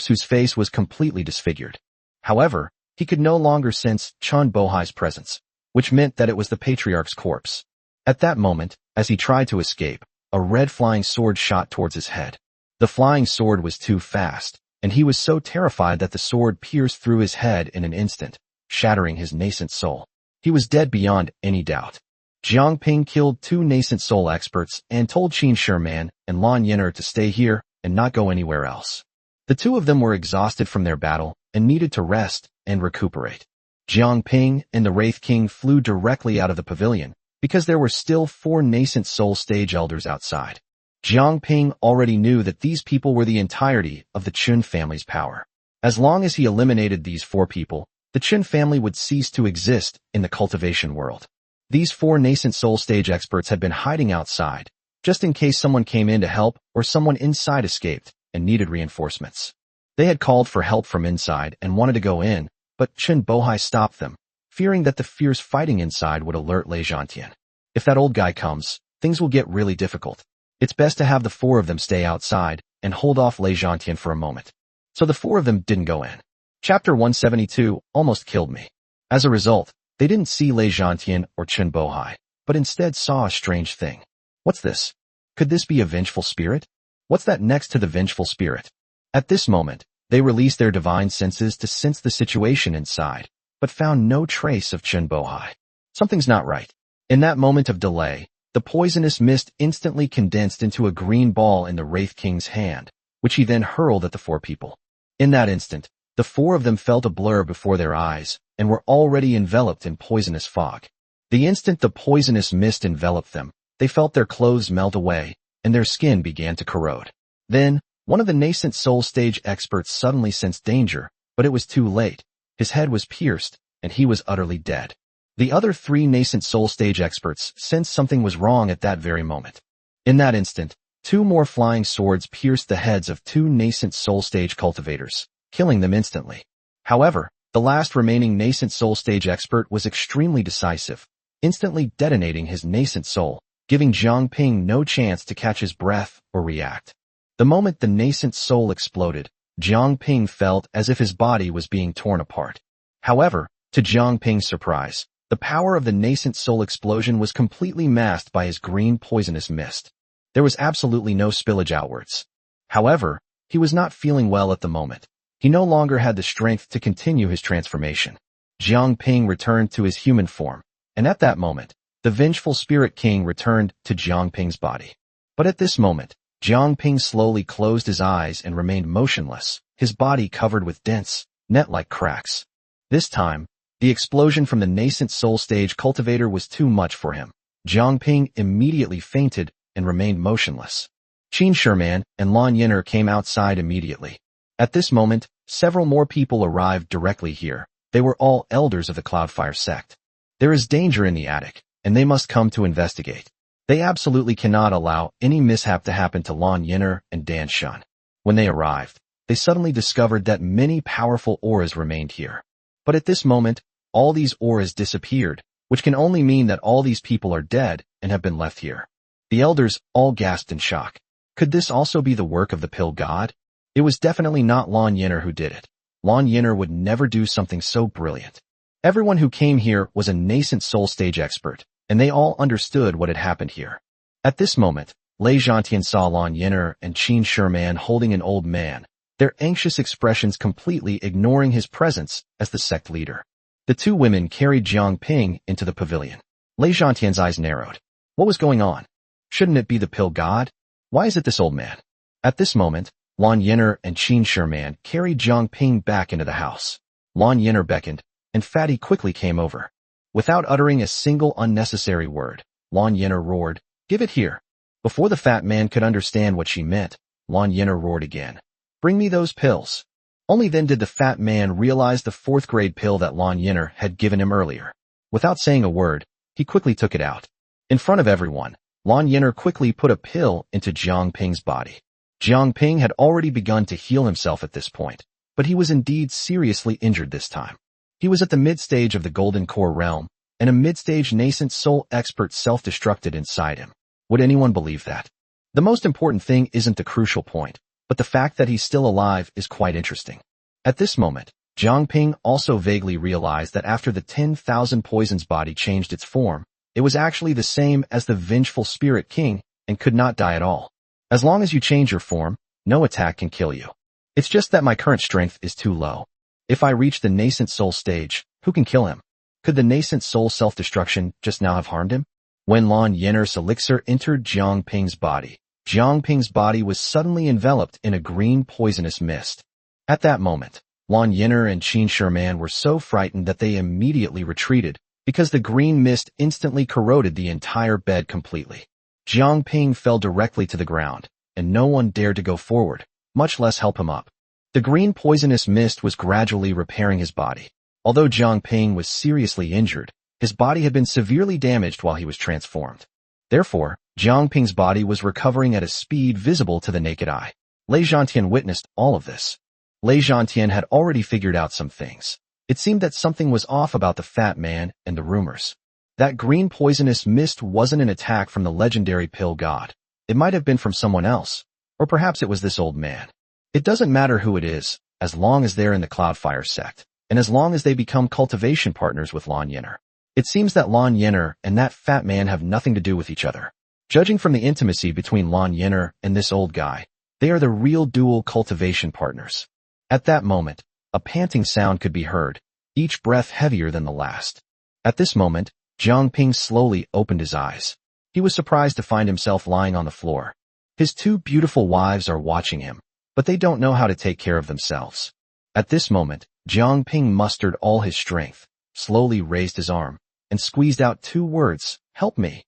whose face was completely disfigured. However, he could no longer sense Qin Bohai's presence, which meant that it was the patriarch's corpse. At that moment, as he tried to escape, a red flying sword shot towards his head. The flying sword was too fast, and he was so terrified that the sword pierced through his head in an instant, shattering his nascent soul. He was dead beyond any doubt. Jiang Ping killed two nascent soul experts and told Qin Sherman and Lan Yener to stay here and not go anywhere else. The two of them were exhausted from their battle and needed to rest and recuperate. Jiang Ping and the Wraith King flew directly out of the pavilion, because there were still 4 nascent soul stage elders outside. Jiang Ping already knew that these people were the entirety of the Qin family's power. As long as he eliminated these 4 people, the Qin family would cease to exist in the cultivation world. These 4 nascent soul stage experts had been hiding outside, just in case someone came in to help or someone inside escaped and needed reinforcements. They had called for help from inside and wanted to go in, but Qin Bohai stopped them, fearing that the fierce fighting inside would alert Lei Zhantian. If that old guy comes, things will get really difficult. It's best to have the 4 of them stay outside and hold off Lei Zhantian for a moment. So the 4 of them didn't go in. Chapter 172 almost killed me. As a result, they didn't see Lei Zhantian or Qin Bohai, but instead saw a strange thing. What's this? Could this be a vengeful spirit? What's that next to the vengeful spirit? At this moment, they released their divine senses to sense the situation inside, but found no trace of Qin Bohai. Something's not right. In that moment of delay, the poisonous mist instantly condensed into a green ball in the Wraith King's hand, which he then hurled at the 4 people. In that instant, the 4 of them felt a blur before their eyes and were already enveloped in poisonous fog. The instant the poisonous mist enveloped them, they felt their clothes melt away and their skin began to corrode. Then, one of the nascent soul stage experts suddenly sensed danger, but it was too late. His head was pierced, and he was utterly dead. The other 3 nascent soul stage experts sensed something was wrong at that very moment. In that instant, 2 more flying swords pierced the heads of 2 nascent soul stage cultivators, killing them instantly. However, the last remaining nascent soul stage expert was extremely decisive, instantly detonating his nascent soul, giving Jiang Ping no chance to catch his breath or react. The moment the nascent soul exploded, Jiang Ping felt as if his body was being torn apart. However, to Jiang Ping's surprise, the power of the nascent soul explosion was completely masked by his green poisonous mist. There was absolutely no spillage outwards. However, he was not feeling well at the moment. He no longer had the strength to continue his transformation. Jiang Ping returned to his human form, and at that moment, the vengeful Spirit King returned to Jiang Ping's body. But at this moment, Jiang Ping slowly closed his eyes and remained motionless, his body covered with dense, net-like cracks. This time, the explosion from the nascent soul stage cultivator was too much for him. Jiang Ping immediately fainted and remained motionless. Qin Shiman and Lan Yin'er came outside immediately. At this moment, several more people arrived directly here. They were all elders of the Cloudfire sect. There is danger in the attic, and they must come to investigate. They absolutely cannot allow any mishap to happen to Lan Yin'er and Dan Shun. When they arrived, they suddenly discovered that many powerful auras remained here. But at this moment, all these auras disappeared, which can only mean that all these people are dead and have been left here. The elders all gasped in shock. Could this also be the work of the Pill God? It was definitely not Lan Yin'er who did it. Lan Yin'er would never do something so brilliant. Everyone who came here was a nascent soul stage expert, and they all understood what had happened here. At this moment, Lei Zhantian saw Lan Yin'er and Qin Shiman holding an old man, their anxious expressions completely ignoring his presence as the sect leader. The two women carried Jiang Ping into the pavilion. Lei Zhantian's eyes narrowed. What was going on? Shouldn't it be the Pill God? Why is it this old man? At this moment, Lan Yin'er and Qin Shiman carried Jiang Ping back into the house. Lan Yin'er beckoned, and Fatty quickly came over. Without uttering a single unnecessary word, Lan Yin'er roared, "Give it here." Before the fat man could understand what she meant, Lan Yin'er roared again, "Bring me those pills." Only then did the fat man realize the 4th grade pill that Lan Yin'er had given him earlier. Without saying a word, he quickly took it out. In front of everyone, Lan Yin'er quickly put a pill into Jiang Ping's body. Jiang Ping had already begun to heal himself at this point, but he was indeed seriously injured this time. He was at the mid-stage of the Golden Core realm, and a mid-stage nascent soul expert self-destructed inside him. Would anyone believe that? The most important thing isn't the crucial point, but the fact that he's still alive is quite interesting. At this moment, Jiang Ping also vaguely realized that after the 10,000 poisons body changed its form, it was actually the same as the vengeful Spirit King and could not die at all. As long as you change your form, no attack can kill you. It's just that my current strength is too low. If I reach the nascent soul stage, who can kill him? Could the nascent soul self-destruction just now have harmed him? When Lan Yin'er's elixir entered Jiang Ping's body, Jiang Ping's body was suddenly enveloped in a green poisonous mist. At that moment, Lan Yin'er and Qin Shiman were so frightened that they immediately retreated, because the green mist instantly corroded the entire bed completely. Jiang Ping fell directly to the ground, and no one dared to go forward, much less help him up. The green poisonous mist was gradually repairing his body. Although Jiang Ping was seriously injured, his body had been severely damaged while he was transformed. Therefore, Jiang Ping's body was recovering at a speed visible to the naked eye. Lei Zhantian witnessed all of this. Lei Zhantian had already figured out some things. It seemed that something was off about the fat man and the rumors. That green poisonous mist wasn't an attack from the legendary Pill God. It might have been from someone else, or perhaps it was this old man. It doesn't matter who it is, as long as they're in the Cloudfire sect, and as long as they become cultivation partners with Lan Yin'er. It seems that Lan Yin'er and that fat man have nothing to do with each other. Judging from the intimacy between Lan Yin'er and this old guy, they are the real dual cultivation partners. At that moment, a panting sound could be heard, each breath heavier than the last. At this moment, Jiang Ping slowly opened his eyes. He was surprised to find himself lying on the floor. His two beautiful wives are watching him, but they don't know how to take care of themselves. At this moment, Jiang Ping mustered all his strength, slowly raised his arm, and squeezed out 2 words, "Help me."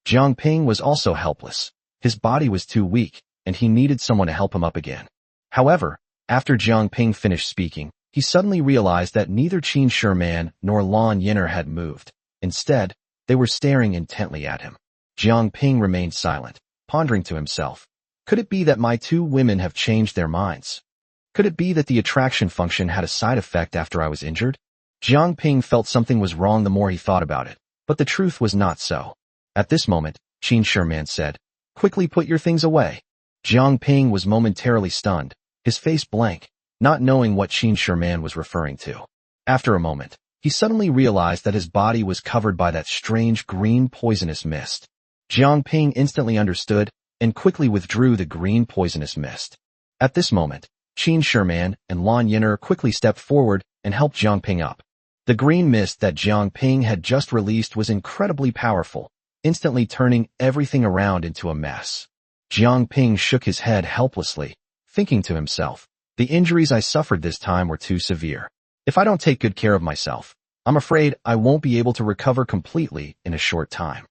Jiang Ping was also helpless. His body was too weak, and he needed someone to help him up again. However, after Jiang Ping finished speaking, he suddenly realized that neither Qin Shiman nor Lan Yin'er had moved. Instead, they were staring intently at him. Jiang Ping remained silent, pondering to himself. Could it be that my 2 women have changed their minds? Could it be that the attraction function had a side effect after I was injured? Jiang Ping felt something was wrong the more he thought about it, but the truth was not so. At this moment, Qin Shiman said, "Quickly put your things away." Jiang Ping was momentarily stunned. his face blank, not knowing what Qin Sherman was referring to. After a moment, he suddenly realized that his body was covered by that strange green poisonous mist. Jiang Ping instantly understood and quickly withdrew the green poisonous mist. At this moment, Qin Sherman and Lan Yin'er quickly stepped forward and helped Jiang Ping up. The green mist that Jiang Ping had just released was incredibly powerful, instantly turning everything around into a mess. Jiang Ping shook his head helplessly, thinking to himself, the injuries I suffered this time were too severe. If I don't take good care of myself, I'm afraid I won't be able to recover completely in a short time.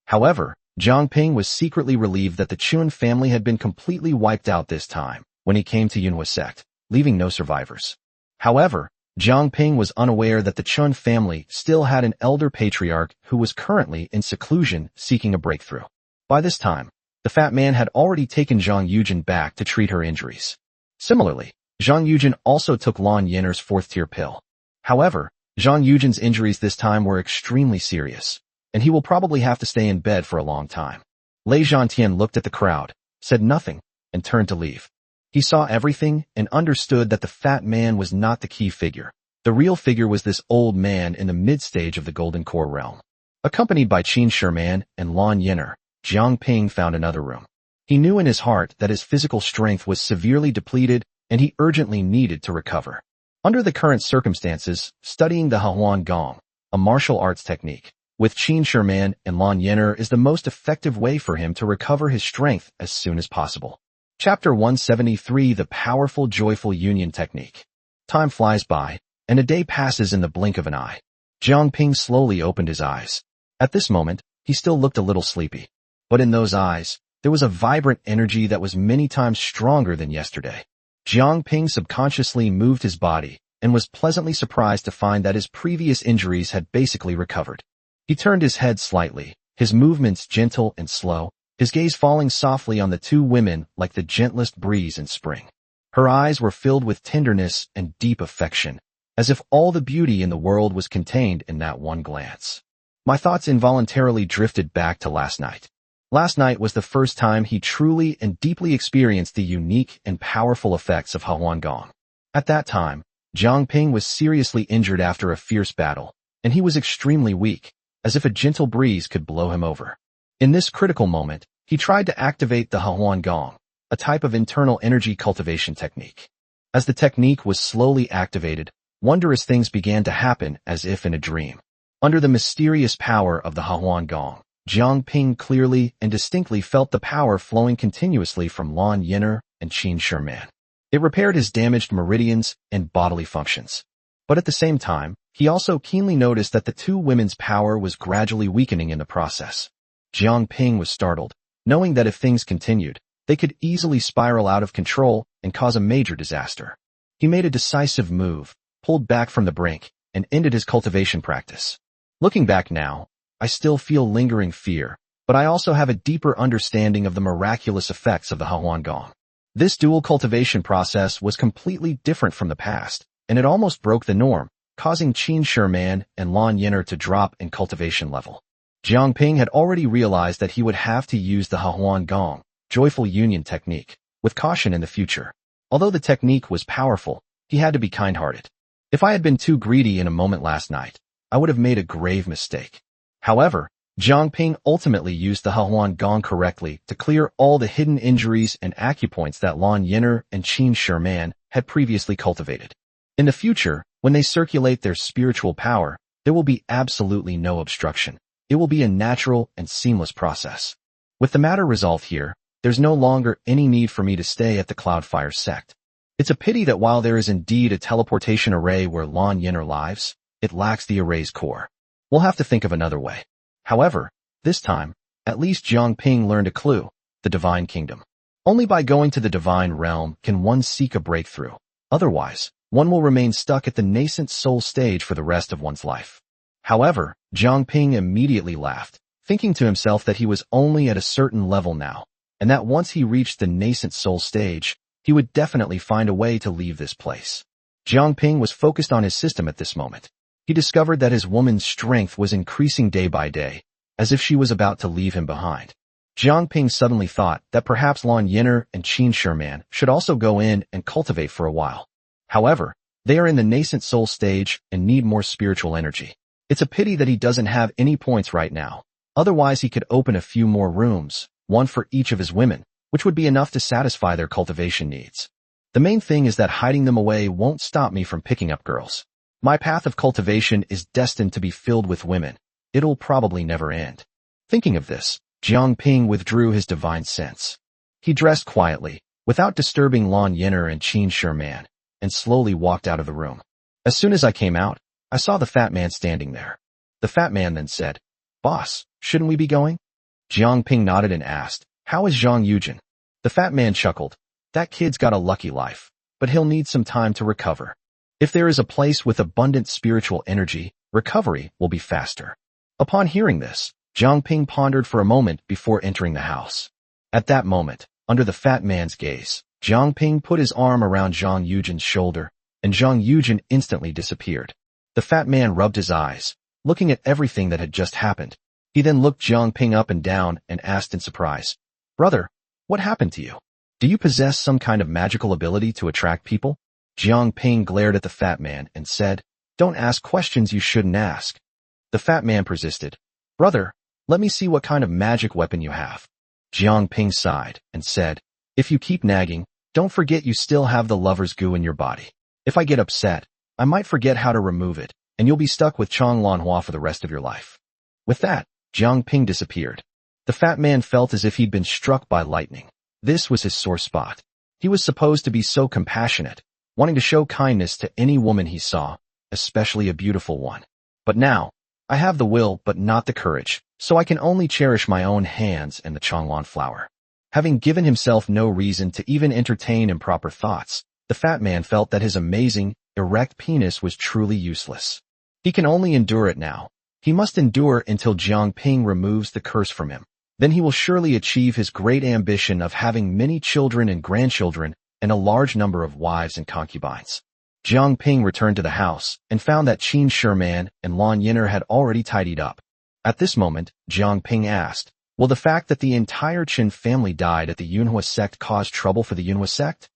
However, Jiang Ping was secretly relieved that the Chun family had been completely wiped out this time when he came to Yunhua sect, leaving no survivors. However, Jiang Ping was unaware that the Chun family still had an elder patriarch who was currently in seclusion seeking a breakthrough. By this time, the fat man had already taken Zhang Yujin back to treat her injuries. Similarly, Zhang Yujin also took Lan Yin'er's fourth-tier pill. However, Zhang Yujin's injuries this time were extremely serious, and he will probably have to stay in bed for a long time. Lei Zhantian looked at the crowd, said nothing, and turned to leave. He saw everything and understood that the fat man was not the key figure. The real figure was this old man in the mid-stage of the Golden Core realm. Accompanied by Qin Sherman and Lan Yin'er, Jiang Ping found another room. He knew in his heart that his physical strength was severely depleted and he urgently needed to recover. Under the current circumstances, studying the Hahuan Gong, a martial arts technique, with Qin Sherman and Lan Yin'er is the most effective way for him to recover his strength as soon as possible. Chapter 173: The Powerful Joyful Union Technique. Time flies by, and a day passes in the blink of an eye. Jiang Ping slowly opened his eyes. At this moment, he still looked a little sleepy. But in those eyes, there was a vibrant energy that was many times stronger than yesterday. Jiang Ping subconsciously moved his body and was pleasantly surprised to find that his previous injuries had basically recovered. He turned his head slightly, his movements gentle and slow, his gaze falling softly on the two women like the gentlest breeze in spring. Her eyes were filled with tenderness and deep affection, as if all the beauty in the world was contained in that one glance. My thoughts involuntarily drifted back to last night. Last night was the first time he truly and deeply experienced the unique and powerful effects of Hahuan Gong. At that time, Jiang Ping was seriously injured after a fierce battle, and he was extremely weak, as if a gentle breeze could blow him over. In this critical moment, he tried to activate the Hahuan Gong, a type of internal energy cultivation technique. As the technique was slowly activated, wondrous things began to happen as if in a dream. Under the mysterious power of the Hahuan Gong, Jiang Ping clearly and distinctly felt the power flowing continuously from Lan Yin'er and Qin Sherman. It repaired his damaged meridians and bodily functions. But at the same time, he also keenly noticed that the two women's power was gradually weakening in the process. Jiang Ping was startled, knowing that if things continued, they could easily spiral out of control and cause a major disaster. He made a decisive move, pulled back from the brink, and ended his cultivation practice. Looking back now, I still feel lingering fear, but I also have a deeper understanding of the miraculous effects of the Hahuan Gong. This dual cultivation process was completely different from the past, and it almost broke the norm, causing Qin Sherman and Lan Yin'er to drop in cultivation level. Jiang Ping had already realized that he would have to use the Hahuan Gong, joyful union technique, with caution in the future. Although the technique was powerful, he had to be kind-hearted. If I had been too greedy in a moment last night, I would have made a grave mistake. However, Jiang Ping ultimately used the Hahuan Gong correctly to clear all the hidden injuries and acupoints that Lan Yin'er and Qin Sherman had previously cultivated. In the future, when they circulate their spiritual power, there will be absolutely no obstruction. It will be a natural and seamless process. With the matter resolved here, there's no longer any need for me to stay at the Cloudfire sect. It's a pity that while there is indeed a teleportation array where Lan Yin'er lives, it lacks the array's core. We'll have to think of another way. However, this time, at least Jiang Ping learned a clue: the Divine Kingdom. Only by going to the Divine Realm can one seek a breakthrough. Otherwise, one will remain stuck at the nascent soul stage for the rest of one's life. However, Jiang Ping immediately laughed, thinking to himself that he was only at a certain level now, and that once he reached the nascent soul stage, he would definitely find a way to leave this place. Jiang Ping was focused on his system at this moment. He discovered that his woman's strength was increasing day by day, as if she was about to leave him behind. Jiang Ping suddenly thought that perhaps Lan Yin'er and Qin Sherman should also go in and cultivate for a while. However, they are in the nascent soul stage and need more spiritual energy. It's a pity that he doesn't have any points right now. Otherwise, he could open a few more rooms, one for each of his women, which would be enough to satisfy their cultivation needs. The main thing is that hiding them away won't stop me from picking up girls. My path of cultivation is destined to be filled with women. It'll probably never end. Thinking of this, Jiang Ping withdrew his divine sense. He dressed quietly, without disturbing Lan Yin'er and Qin Sherman, and slowly walked out of the room. As soon as I came out, I saw the fat man standing there. The fat man then said, "Boss, shouldn't we be going?" Jiang Ping nodded and asked, "How is Zhang Yujin?" The fat man chuckled. "That kid's got a lucky life, but he'll need some time to recover. If there is a place with abundant spiritual energy, recovery will be faster." Upon hearing this, Jiang Ping pondered for a moment before entering the house. At that moment, under the fat man's gaze, Jiang Ping put his arm around Zhang Yujin's shoulder, and Zhang Yujin instantly disappeared. The fat man rubbed his eyes, looking at everything that had just happened. He then looked Jiang Ping up and down and asked in surprise, "Brother, what happened to you? Do you possess some kind of magical ability to attract people?" Jiang Ping glared at the fat man and said, "Don't ask questions you shouldn't ask." The fat man persisted, "Brother, let me see what kind of magic weapon you have." Jiang Ping sighed and said, "If you keep nagging, don't forget you still have the lover's goo in your body. If I get upset, I might forget how to remove it, and you'll be stuck with Chong Lanhua for the rest of your life." With that, Jiang Ping disappeared. The fat man felt as if he'd been struck by lightning. This was his sore spot. He was supposed to be so compassionate, wanting to show kindness to any woman he saw, especially a beautiful one. But now, I have the will but not the courage, so I can only cherish my own hands and the Chonglan flower. Having given himself no reason to even entertain improper thoughts, the fat man felt that his amazing, erect penis was truly useless. He can only endure it now. He must endure until Jiang Ping removes the curse from him. Then he will surely achieve his great ambition of having many children and grandchildren and a large number of wives and concubines. Jiang Ping returned to the house and found that Qin Sherman and Lan Yin'er had already tidied up. At this moment, Jiang Ping asked, "Will the fact that the entire Qin family died at the Yunhua sect cause trouble for the Yunhua sect?"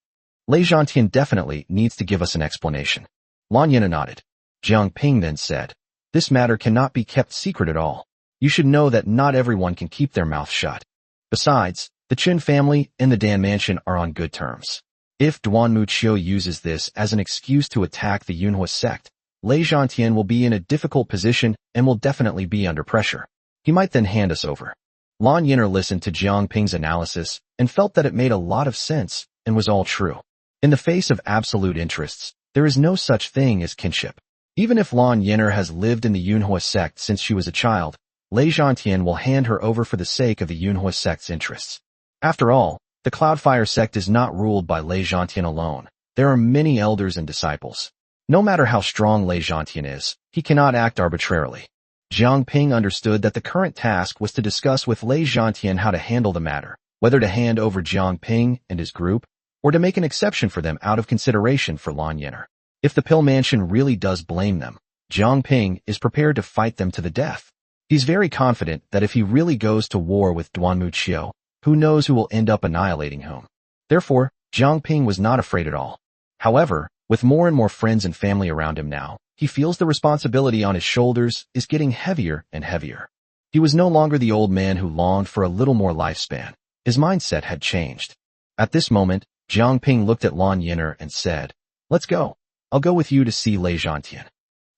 Lei Zhantian definitely needs to give us an explanation. Lan Yin'er nodded. Jiang Ping then said, "This matter cannot be kept secret at all. You should know that not everyone can keep their mouth shut. Besides, the Qin family and the Dan mansion are on good terms. If Duanmu Qiu uses this as an excuse to attack the Yunhua sect, Lei Zhantian will be in a difficult position and will definitely be under pressure. He might then hand us over." Lan Yin'er listened to Jiang Ping's analysis and felt that it made a lot of sense and was all true. In the face of absolute interests, there is no such thing as kinship. Even if Lan Yin'er has lived in the Yunhua sect since she was a child, Lei Zhantian will hand her over for the sake of the Yunhua sect's interests. After all, the Cloudfire sect is not ruled by Lei Zhantian alone. There are many elders and disciples. No matter how strong Lei Zhantian is, he cannot act arbitrarily. Jiang Ping understood that the current task was to discuss with Lei Zhantian how to handle the matter, whether to hand over Jiang Ping and his group, or to make an exception for them out of consideration for Lan Yin'er. If the Pill Mansion really does blame them, Jiang Ping is prepared to fight them to the death. He's very confident that if he really goes to war with Duanmu Qiu, who knows who will end up annihilating whom. Therefore, Jiang Ping was not afraid at all. However, with more and more friends and family around him now, he feels the responsibility on his shoulders is getting heavier and heavier. He was no longer the old man who longed for a little more lifespan. His mindset had changed. At this moment, Jiang Ping looked at Lan Yin'er and said, "Let's go. I'll go with you to see Lei Zhantian."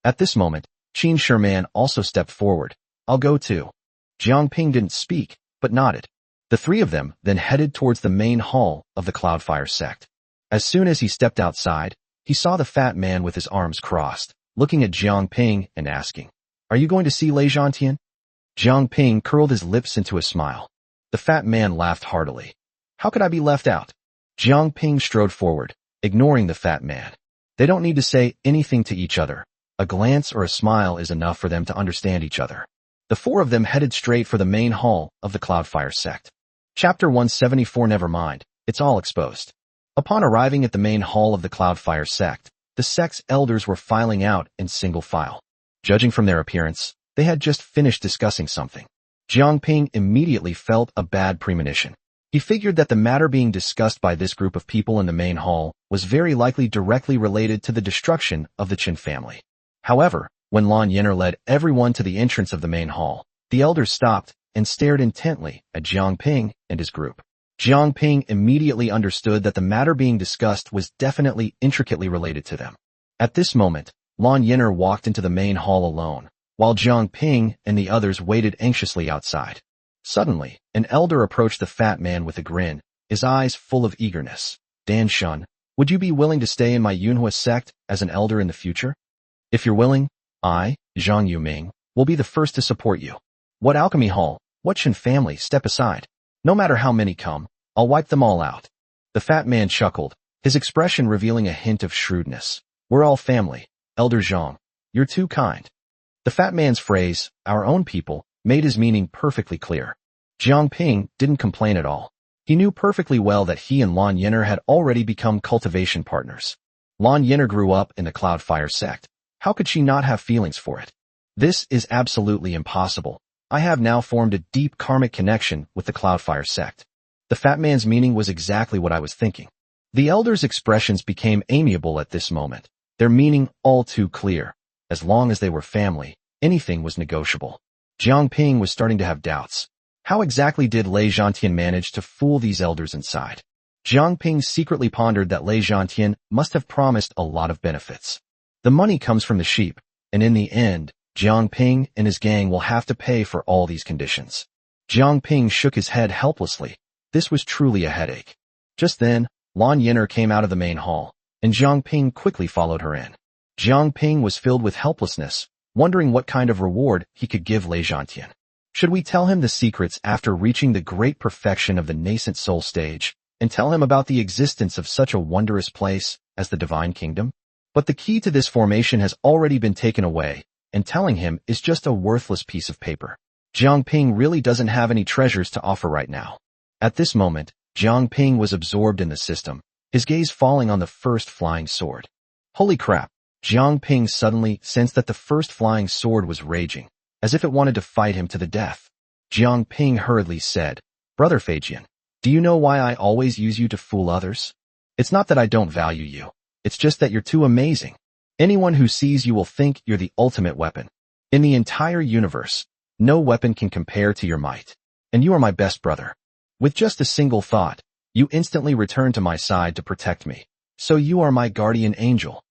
At this moment, Qin Sherman also stepped forward. "I'll go too." Jiang Ping didn't speak, but nodded. The three of them then headed towards the main hall of the Cloudfire sect. As soon as he stepped outside, he saw the fat man with his arms crossed, looking at Jiang Ping and asking, "Are you going to see Lei Zhantian?" Jiang Ping curled his lips into a smile. The fat man laughed heartily. "How could I be left out?" Jiang Ping strode forward, ignoring the fat man. They don't need to say anything to each other. A glance or a smile is enough for them to understand each other. The four of them headed straight for the main hall of the Cloudfire sect. Chapter 174. Never mind, it's all exposed. Upon arriving at the main hall of the Cloudfire sect, the sect's elders were filing out in single file. Judging from their appearance, they had just finished discussing something. Jiang Ping immediately felt a bad premonition. He figured that the matter being discussed by this group of people in the main hall was very likely directly related to the destruction of the Qin family. However, when Lan Yin'er led everyone to the entrance of the main hall, the elders stopped and stared intently at Jiang Ping and his group. Jiang Ping immediately understood that the matter being discussed was definitely intricately related to them. At this moment, Lan Yin'er walked into the main hall alone, while Jiang Ping and the others waited anxiously outside. Suddenly, an elder approached the fat man with a grin, his eyes full of eagerness. Dan Shun, would you be willing to stay in my Yunhua sect as an elder in the future? If you're willing, I, Zhang Yuming, will be the first to support you. What alchemy hall, what Qin family, step aside. No matter how many come, I'll wipe them all out. The fat man chuckled, his expression revealing a hint of shrewdness. We're all family, Elder Zhang. You're too kind. The fat man's phrase, our own people, made his meaning perfectly clear. Jiang Ping didn't complain at all. He knew perfectly well that he and Lan Yin'er had already become cultivation partners. Lan Yin'er grew up in the Cloudfire sect. How could she not have feelings for it? This is absolutely impossible. I have now formed a deep karmic connection with the Cloudfire sect. The fat man's meaning was exactly what I was thinking. The elders' expressions became amiable at this moment, their meaning all too clear. As long as they were family, anything was negotiable. Jiang Ping was starting to have doubts. How exactly did Lei Zhantian manage to fool these elders inside? Jiang Ping secretly pondered that Lei Zhantian must have promised a lot of benefits. The money comes from the sheep, and in the end, Jiang Ping and his gang will have to pay for all these conditions. Jiang Ping shook his head helplessly. This was truly a headache. Just then, Lan Yin'er came out of the main hall, and Jiang Ping quickly followed her in. Jiang Ping was filled with helplessness, wondering what kind of reward he could give Lei Zhantian. Should we tell him the secrets after reaching the great perfection of the nascent soul stage, and tell him about the existence of such a wondrous place as the Divine Kingdom? But the key to this formation has already been taken away, and telling him is just a worthless piece of paper. Jiang Ping really doesn't have any treasures to offer right now. At this moment, Jiang Ping was absorbed in the system, his gaze falling on the first flying sword. Holy crap! Jiang Ping suddenly sensed that the first flying sword was raging, as if it wanted to fight him to the death. Jiang Ping hurriedly said, Brother Feijian, do you know why I always use you to fool others? It's not that I don't value you. It's just that you're too amazing. Anyone who sees you will think you're the ultimate weapon. In the entire universe, no weapon can compare to your might. And you are my best brother. With just a single thought, you instantly return to my side to protect me. So you are my guardian angel.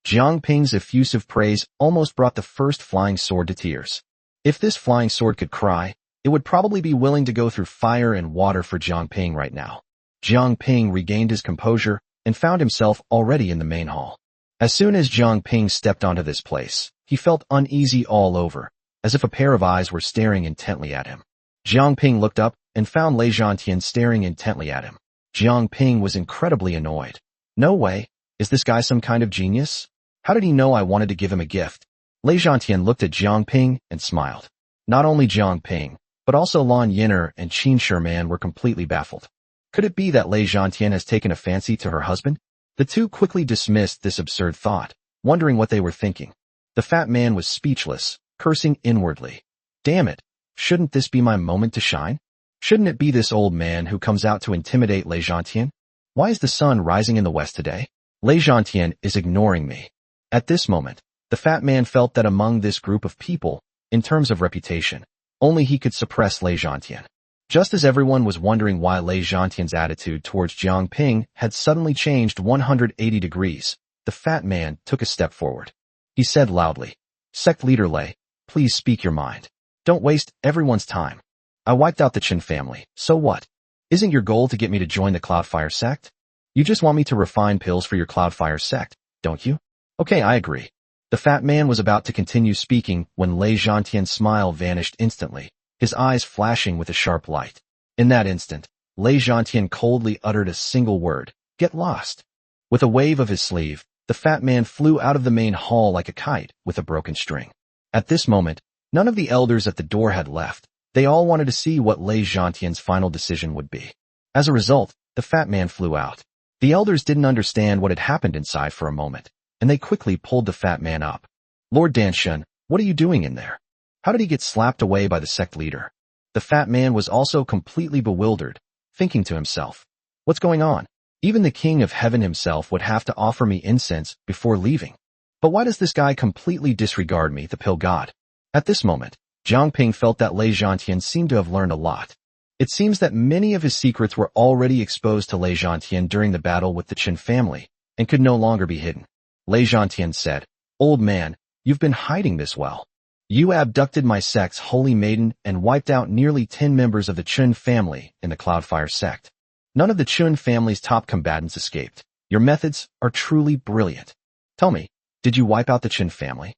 Jiang Ping's effusive praise almost brought the first flying sword to tears. If this flying sword could cry, it would probably be willing to go through fire and water for Jiang Ping right now. Jiang Ping regained his composure and found himself already in the main hall. As soon as Jiang Ping stepped onto this place, he felt uneasy all over, as if a pair of eyes were staring intently at him. Jiang Ping looked up and found Lei Zhantian staring intently at him. Jiang Ping was incredibly annoyed. No way. Is this guy some kind of genius? How did he know I wanted to give him a gift? Lei Zhantian looked at Jiang Ping and smiled. Not only Jiang Ping, but also Lan Yin'er and Qin Sherman were completely baffled. Could it be that Lei Zhantian has taken a fancy to her husband? The two quickly dismissed this absurd thought, wondering what they were thinking. The fat man was speechless, cursing inwardly. Damn it! Shouldn't this be my moment to shine? Shouldn't it be this old man who comes out to intimidate Lei Zhantian? Why is the sun rising in the west today? Lei Zhantian is ignoring me. At this moment, the fat man felt that among this group of people, in terms of reputation, only he could suppress Lei Zhantian. Just as everyone was wondering why Lei Zhantian's attitude towards Jiang Ping had suddenly changed 180 degrees, the fat man took a step forward. He said loudly, Sect leader Lei, please speak your mind. Don't waste everyone's time. I wiped out the Qin family, so what? Isn't your goal to get me to join the Cloudfire sect? You just want me to refine pills for your Cloudfire sect, don't you? Okay, I agree. The fat man was about to continue speaking when Lei Zhantian's smile vanished instantly, his eyes flashing with a sharp light. In that instant, Lei Zhantian coldly uttered a single word, get lost. With a wave of his sleeve, the fat man flew out of the main hall like a kite with a broken string. At this moment, none of the elders at the door had left. They all wanted to see what Lei Zhantian's final decision would be. As a result, the fat man flew out. The elders didn't understand what had happened inside for a moment, and they quickly pulled the fat man up. Lord Danshun, what are you doing in there? How did he get slapped away by the sect leader? The The fat man was also completely bewildered, thinking to himself, what's going on? Even the king of heaven himself would have to offer me incense before leaving. But why does this guy completely disregard me, the pill god? At this moment, Jiang Ping felt that Lei Zhantian seemed to have learned a lot. It seems that many of his secrets were already exposed to Lei Zhantian during the battle with the Qin family, and could no longer be hidden. Lei Zhantian said, Old man, you've been hiding this well. You abducted my sect's holy maiden and wiped out nearly 10 members of the Qin family in the Cloudfire sect. None of the Qin family's top combatants escaped. Your methods are truly brilliant. Tell me, did you wipe out the Qin family?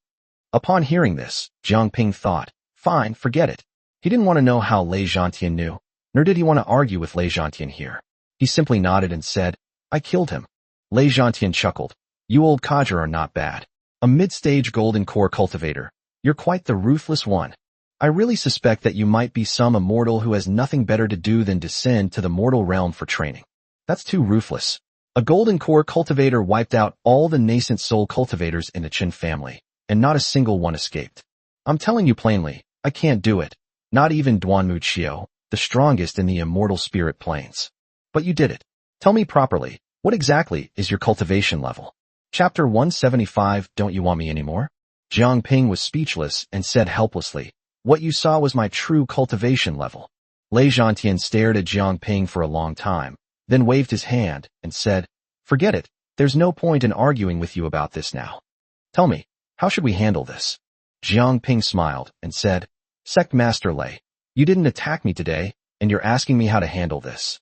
Upon hearing this, Jiang Ping thought, fine, forget it. He didn't want to know how Lei Zhantian knew, nor did he want to argue with Lei Zhantian here. He simply nodded and said, I killed him. Lei Zhantian chuckled. You old codger are not bad. A mid-stage golden core cultivator. You're quite the ruthless one. I really suspect that you might be some immortal who has nothing better to do than descend to the mortal realm for training. That's too ruthless. A golden core cultivator wiped out all the nascent soul cultivators in the Qin family, and not a single one escaped. I'm telling you plainly, I can't do it. Not even Duanmu Qiu, the strongest in the immortal spirit planes. But you did it. Tell me properly, what exactly is your cultivation level? Chapter 175, Don't you want me anymore? Jiang Ping was speechless and said helplessly, What you saw was my true cultivation level. Lei Zhantian stared at Jiang Ping for a long time, then waved his hand and said, Forget it, there's no point in arguing with you about this now. Tell me, how should we handle this? Jiang Ping smiled and said, Sect Master Lei, you didn't attack me today, and you're asking me how to handle this.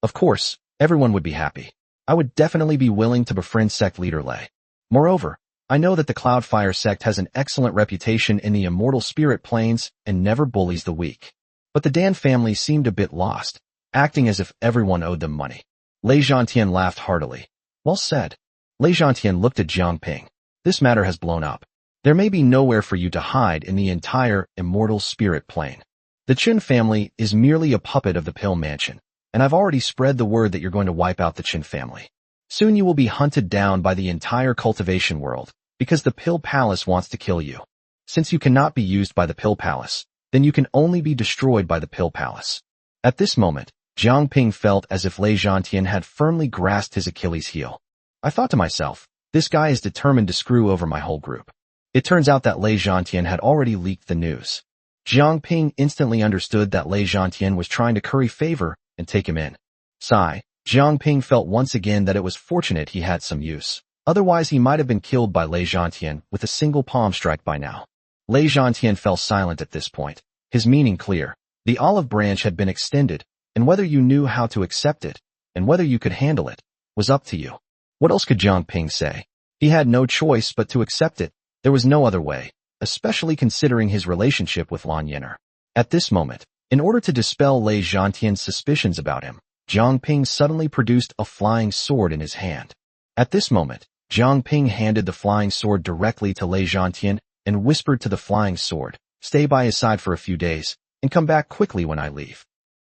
Of course, everyone would be happy. I would definitely be willing to befriend Sect Leader Lei. Moreover, I know that the Cloudfire sect has an excellent reputation in the immortal spirit planes and never bullies the weak. But the Dan family seemed a bit lost, acting as if everyone owed them money. Lei Zhantian laughed heartily. Well said. Lei Zhantian looked at Jiang Ping. This matter has blown up. There may be nowhere for you to hide in the entire immortal spirit plane. The Qin family is merely a puppet of the Pill Mansion, and I've already spread the word that you're going to wipe out the Qin family. Soon you will be hunted down by the entire cultivation world, because the Pill Palace wants to kill you. Since you cannot be used by the Pill Palace, then you can only be destroyed by the Pill Palace. At this moment, Jiang Ping felt as if Lei Zhantian had firmly grasped his Achilles heel. I thought to myself, this guy is determined to screw over my whole group. It turns out that Lei Zhantian had already leaked the news. Jiang Ping instantly understood that Lei Zhantian was trying to curry favor and take him in. Sigh, Jiang Ping felt once again that it was fortunate he had some use. Otherwise he might have been killed by Lei Zhantian with a single palm strike by now. Lei Zhantian fell silent at this point, his meaning clear. The olive branch had been extended, and whether you knew how to accept it, and whether you could handle it, was up to you. What else could Jiang Ping say? He had no choice but to accept it. There was no other way, especially considering his relationship with Lan Yener. At this moment, in order to dispel Lei Zhantian's suspicions about him, Jiang Ping suddenly produced a flying sword in his hand. At this moment, Jiang Ping handed the flying sword directly to Lei Zhantian and whispered to the flying sword, Stay by his side for a few days, and come back quickly when I leave.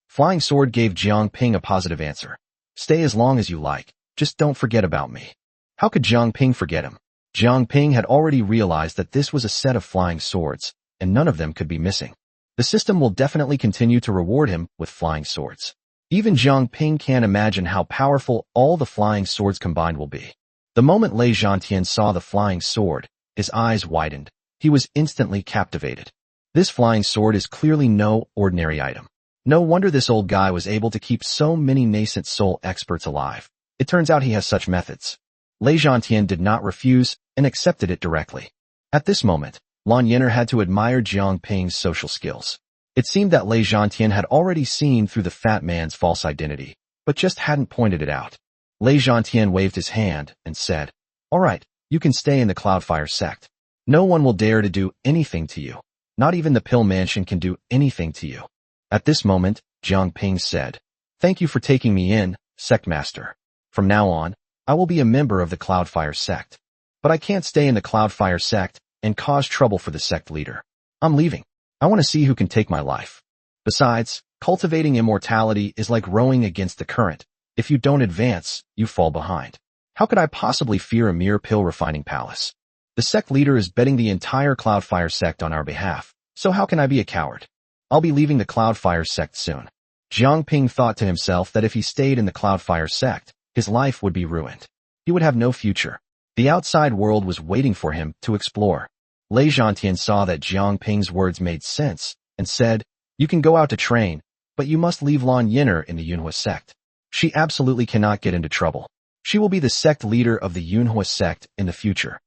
Flying sword gave Jiang Ping a positive answer. Stay as long as you like, just don't forget about me. How could Jiang Ping forget him? Jiang Ping had already realized that this was a set of flying swords, and none of them could be missing. The system will definitely continue to reward him with flying swords. Even Jiang Ping can't imagine how powerful all the flying swords combined will be. The moment Lei Zhantian saw the flying sword, his eyes widened. He was instantly captivated. This flying sword is clearly no ordinary item. No wonder this old guy was able to keep so many nascent soul experts alive. It turns out he has such methods. Lei Zhantian did not refuse and accepted it directly. At this moment, Lan Yener had to admire Jiang Ping's social skills. It seemed that Lei Zhantian had already seen through the fat man's false identity, but just hadn't pointed it out. Lei Zhantian waved his hand and said, All right, you can stay in the Cloudfire sect. No one will dare to do anything to you. Not even the Pill Mansion can do anything to you. At this moment, Jiang Ping said, Thank you for taking me in, Sect Master. From now on, I will be a member of the Cloudfire sect. But I can't stay in the Cloudfire sect and cause trouble for the sect leader. I'm leaving. I want to see who can take my life. Besides, cultivating immortality is like rowing against the current. If you don't advance, you fall behind. How could I possibly fear a mere pill refining palace? The sect leader is betting the entire Cloudfire sect on our behalf, so how can I be a coward? I'll be leaving the Cloudfire sect soon. Jiang Ping thought to himself that if he stayed in the Cloudfire sect, his life would be ruined. He would have no future. The outside world was waiting for him to explore. Lei Zhantian saw that Jiang Ping's words made sense and said, "You can go out to train, but you must leave Lan Yin'er in the Yunhua sect. She absolutely cannot get into trouble. She will be the sect leader of the Yunhua sect in the future."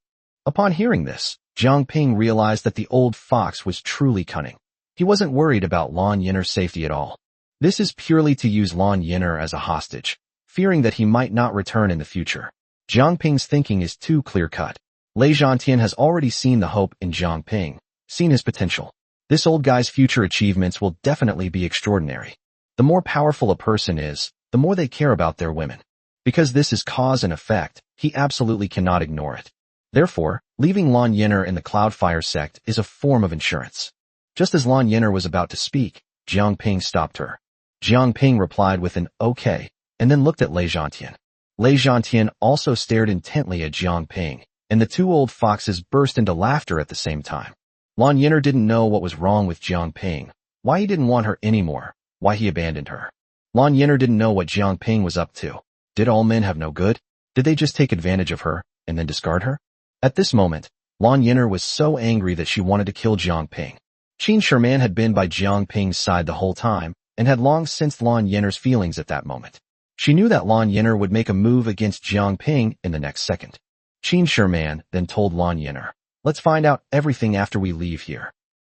Upon hearing this, Jiang Ping realized that the old fox was truly cunning. He wasn't worried about Lan Yin'er's safety at all. This is purely to use Lan Yin'er as a hostage, fearing that he might not return in the future. Jiang Ping's thinking is too clear-cut. Lei Zhantian has already seen the hope in Jiang Ping, seen his potential. This old guy's future achievements will definitely be extraordinary. The more powerful a person is, the more they care about their women. Because this is cause and effect, he absolutely cannot ignore it. Therefore, leaving Lan Yin'er in the Cloudfire sect is a form of insurance. Just as Lan Yin'er was about to speak, Jiang Ping stopped her. Jiang Ping replied with an "okay," and then looked at Lei Zhantian. Lei Zhantian also stared intently at Jiang Ping, and the two old foxes burst into laughter at the same time. Lan Yin'er didn't know what was wrong with Jiang Ping, why he didn't want her anymore, why he abandoned her. Lan Yin'er didn't know what Jiang Ping was up to. Did all men have no good? Did they just take advantage of her, and then discard her? At this moment, Lan Yin'er was so angry that she wanted to kill Jiang Ping. Qin Sherman had been by Jiang Ping's side the whole time, and had long sensed Lan Yin'er's feelings at that moment. She knew that Lan Yin'er would make a move against Jiang Ping in the next second. Qin Sherman then told Lan Yin'er, "Let's find out everything after we leave here."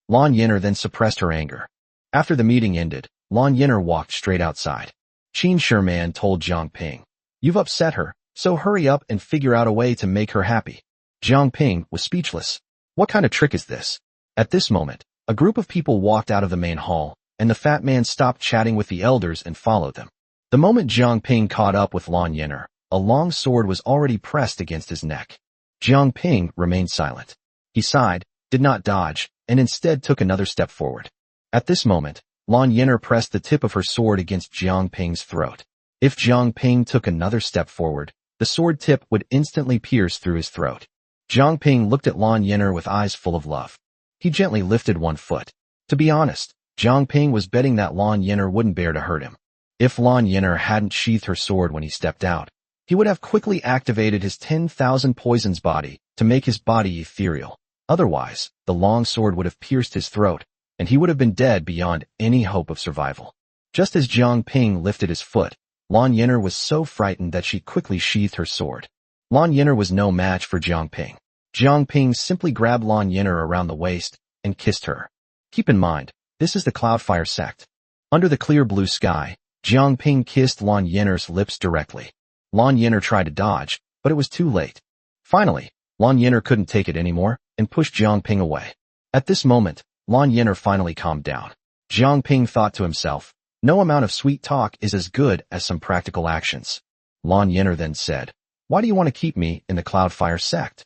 Lan Yin'er then suppressed her anger. After the meeting ended, Lan Yin'er walked straight outside. Qin Sherman told Jiang Ping, "You've upset her, so hurry up and figure out a way to make her happy." Jiang Ping was speechless. What kind of trick is this? At this moment, a group of people walked out of the main hall, and the fat man stopped chatting with the elders and followed them. The moment Jiang Ping caught up with Lan Yin'er, a long sword was already pressed against his neck. Jiang Ping remained silent. He sighed, did not dodge, and instead took another step forward. At this moment, Lan Yin'er pressed the tip of her sword against Jiang Ping's throat. If Jiang Ping took another step forward, the sword tip would instantly pierce through his throat. Jiang Ping looked at Lan Yin'er with eyes full of love. He gently lifted one foot. To be honest, Jiang Ping was betting that Lan Yin'er wouldn't bear to hurt him. If Lan Yin'er hadn't sheathed her sword when he stepped out, he would have quickly activated his 10,000 poisons body to make his body ethereal. Otherwise, the long sword would have pierced his throat, and he would have been dead beyond any hope of survival. Just as Jiang Ping lifted his foot, Lan Yin'er was so frightened that she quickly sheathed her sword. Lan Yin'er was no match for Jiang Ping. Jiang Ping simply grabbed Lan Yin'er around the waist and kissed her. Keep in mind, this is the Cloudfire sect. Under the clear blue sky, Jiang Ping kissed Lan Yin'er's lips directly. Lan Yin'er tried to dodge, but it was too late. Finally, Lan Yin'er couldn't take it anymore and pushed Jiang Ping away. At this moment, Lan Yin'er finally calmed down. Jiang Ping thought to himself, no amount of sweet talk is as good as some practical actions. Lan Yin'er then said, "Why do you want to keep me in the Cloudfire sect?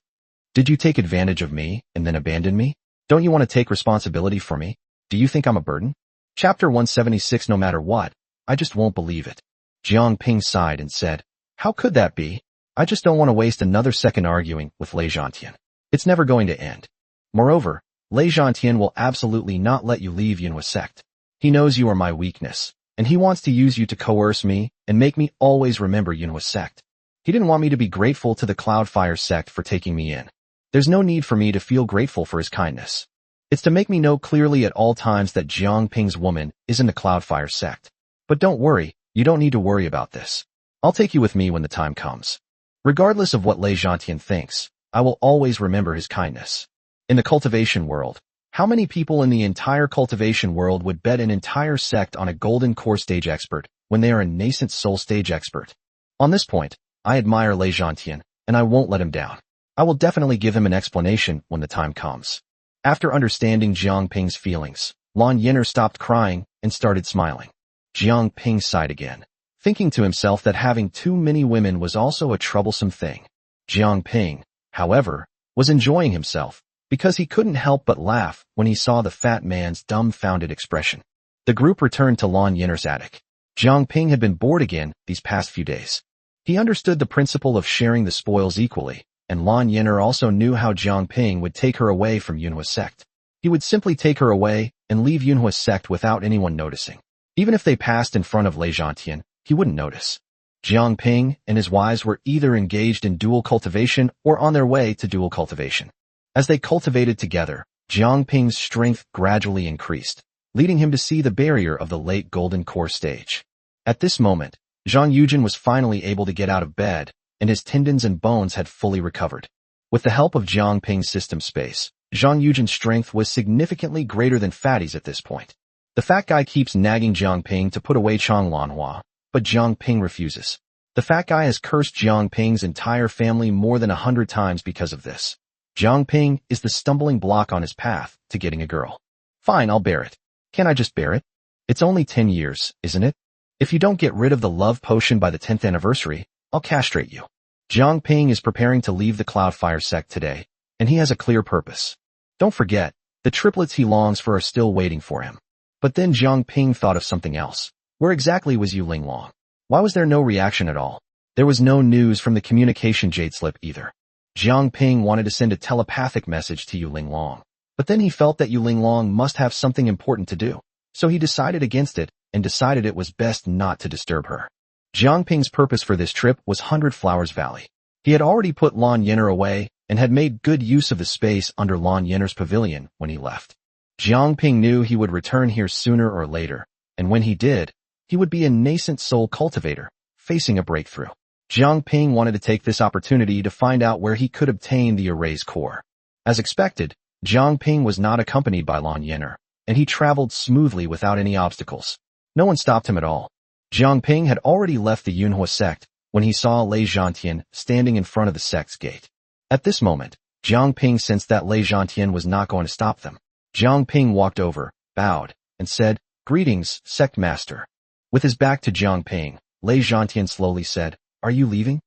Did you take advantage of me and then abandon me? Don't you want to take responsibility for me? Do you think I'm a burden?" Chapter 176. No matter what, I just won't believe it. Jiang Ping sighed and said, "How could that be? I just don't want to waste another second arguing with Lei Zhantian. It's never going to end. Moreover, Lei Zhantian will absolutely not let you leave Yunhua sect. He knows you are my weakness, and he wants to use you to coerce me and make me always remember Yunhua sect. He didn't want me to be grateful to the Cloudfire sect for taking me in. There's no need for me to feel grateful for his kindness. It's to make me know clearly at all times that Jiang Ping's woman is in the Cloudfire sect. But don't worry, you don't need to worry about this. I'll take you with me when the time comes. Regardless of what Lei Zhantian thinks, I will always remember his kindness." In the cultivation world, how many people in the entire cultivation world would bet an entire sect on a golden core stage expert when they are a nascent soul stage expert? On this point, I admire Lei Zhantian, and I won't let him down. I will definitely give him an explanation when the time comes. After understanding Jiang Ping's feelings, Lan Yin'er stopped crying and started smiling. Jiang Ping sighed again, thinking to himself that having too many women was also a troublesome thing. Jiang Ping, however, was enjoying himself, because he couldn't help but laugh when he saw the fat man's dumbfounded expression. The group returned to Lan Yin'er's attic. Jiang Ping had been bored again these past few days. He understood the principle of sharing the spoils equally, and Lan Yin'er also knew how Jiang Ping would take her away from Yunhua sect. He would simply take her away and leave Yunhua's sect without anyone noticing. Even if they passed in front of Lei Zhantian, he wouldn't notice. Jiang Ping and his wives were either engaged in dual cultivation or on their way to dual cultivation. As they cultivated together, Jiang Ping's strength gradually increased, leading him to see the barrier of the late golden core stage. At this moment, Zhang Yujin was finally able to get out of bed, and his tendons and bones had fully recovered. With the help of Jiang Ping's system space, Zhang Yujin's strength was significantly greater than Fatty's at this point. The fat guy keeps nagging Jiang Ping to put away Chang Lanhua, but Jiang Ping refuses. The fat guy has cursed Jiang Ping's entire family more than 100 times because of this. Jiang Ping is the stumbling block on his path to getting a girl. Fine, I'll bear it. Can't I just bear it? It's only 10 years, isn't it? If you don't get rid of the love potion by the 10th anniversary, I'll castrate you. Jiang Ping is preparing to leave the Cloudfire sect today, and he has a clear purpose. Don't forget, the triplets he longs for are still waiting for him. But then Jiang Ping thought of something else. Where exactly was Yu Linglong? Why was there no reaction at all? There was no news from the communication jade slip either. Jiang Ping wanted to send a telepathic message to Yu Linglong, but then he felt that Yu Linglong must have something important to do, so he decided against it and decided it was best not to disturb her. Jiang Ping's purpose for this trip was 100 Flowers Valley. He had already put Lan Yenner away and had made good use of the space under Lan Yenner's pavilion when he left. Jiang Ping knew he would return here sooner or later, and when he did, he would be a nascent soul cultivator, facing a breakthrough. Jiang Ping wanted to take this opportunity to find out where he could obtain the erased core. As expected, Jiang Ping was not accompanied by Lan Yenner, and he traveled smoothly without any obstacles. No one stopped him at all. Jiang Ping had already left the Yunhua sect when he saw Lei Zhantian standing in front of the sect's gate. At this moment, Jiang Ping sensed that Lei Zhantian was not going to stop them. Jiang Ping walked over, bowed, and said, "Greetings, sect master." With his back to Jiang Ping, Lei Zhantian slowly said, "Are you leaving?"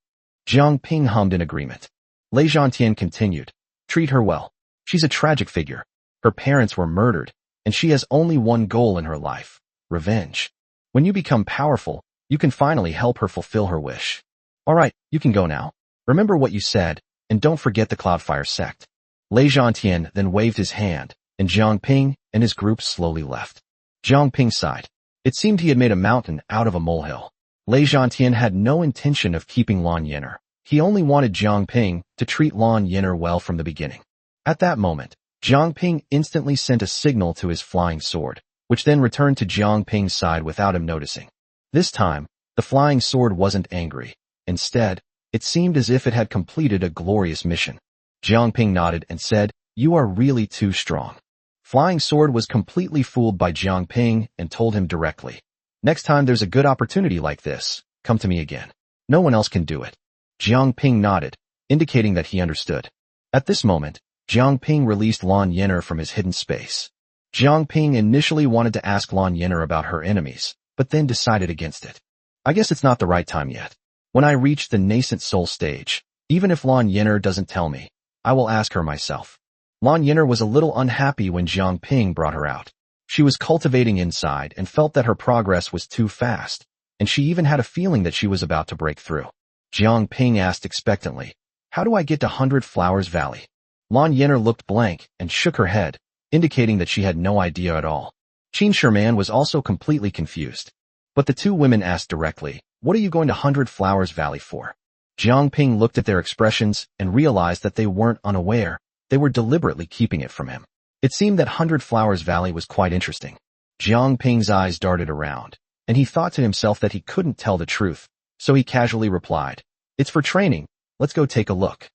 Jiang Ping hummed in agreement. Lei Zhantian continued, "Treat her well. She's a tragic figure. Her parents were murdered, and she has only one goal in her life: revenge. When you become powerful, you can finally help her fulfill her wish. All right, you can go now. Remember what you said, and don't forget the Cloudfire sect." Lei Zhantian then waved his hand, and Jiang Ping and his group slowly left. Jiang Ping sighed. It seemed he had made a mountain out of a molehill. Lei Zhantian had no intention of keeping Lan Yenner. He only wanted Jiang Ping to treat Lan Yenner well from the beginning. At that moment, Jiang Ping instantly sent a signal to his flying sword, which then returned to Jiang Ping's side without him noticing. This time, the flying sword wasn't angry. Instead, it seemed as if it had completed a glorious mission. Jiang Ping nodded and said, "You are really too strong." Flying Sword was completely fooled by Jiang Ping and told him directly, "Next time there's a good opportunity like this, come to me again. No one else can do it." Jiang Ping nodded, indicating that he understood. At this moment, Jiang Ping released Lan Yenner from his hidden space. Jiang Ping initially wanted to ask Lan Yenner about her enemies, but then decided against it. "I guess it's not the right time yet. When I reach the nascent soul stage, even if Lan Yenner doesn't tell me, I will ask her myself." Lan Yenner was a little unhappy when Jiang Ping brought her out. She was cultivating inside and felt that her progress was too fast, and she even had a feeling that she was about to break through. Jiang Ping asked expectantly, "How do I get to 100 Flowers Valley?" Lan Yenner looked blank and shook her head, indicating that she had no idea at all. Qin Sherman was also completely confused. But the two women asked directly, "What are you going to 100 Flowers Valley for?" Jiang Ping looked at their expressions and realized that they weren't unaware. They were deliberately keeping it from him. It seemed that 100 Flowers Valley was quite interesting. Jiang Ping's eyes darted around, and he thought to himself that he couldn't tell the truth, so he casually replied, "It's for training. Let's go take a look."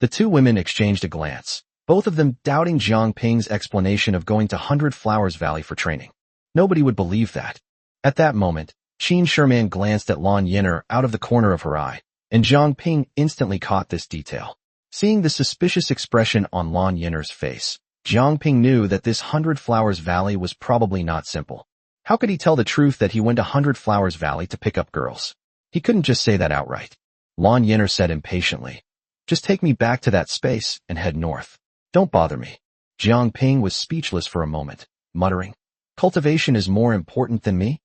The two women exchanged a glance, both of them doubting Jiang Ping's explanation of going to 100 Flowers Valley for training. Nobody would believe that. At that moment, Qin Sherman glanced at Lan Yenner out of the corner of her eye, and Jiang Ping instantly caught this detail. Seeing the suspicious expression on Lan Yenner's face, Jiang Ping knew that this 100 Flowers Valley was probably not simple. How could he tell the truth that he went to 100 Flowers Valley to pick up girls? He couldn't just say that outright. Lan Yenner said impatiently, "Just take me back to that space and head north. Don't bother me." Jiang Ping was speechless for a moment, muttering, "Cultivation is more important than me?"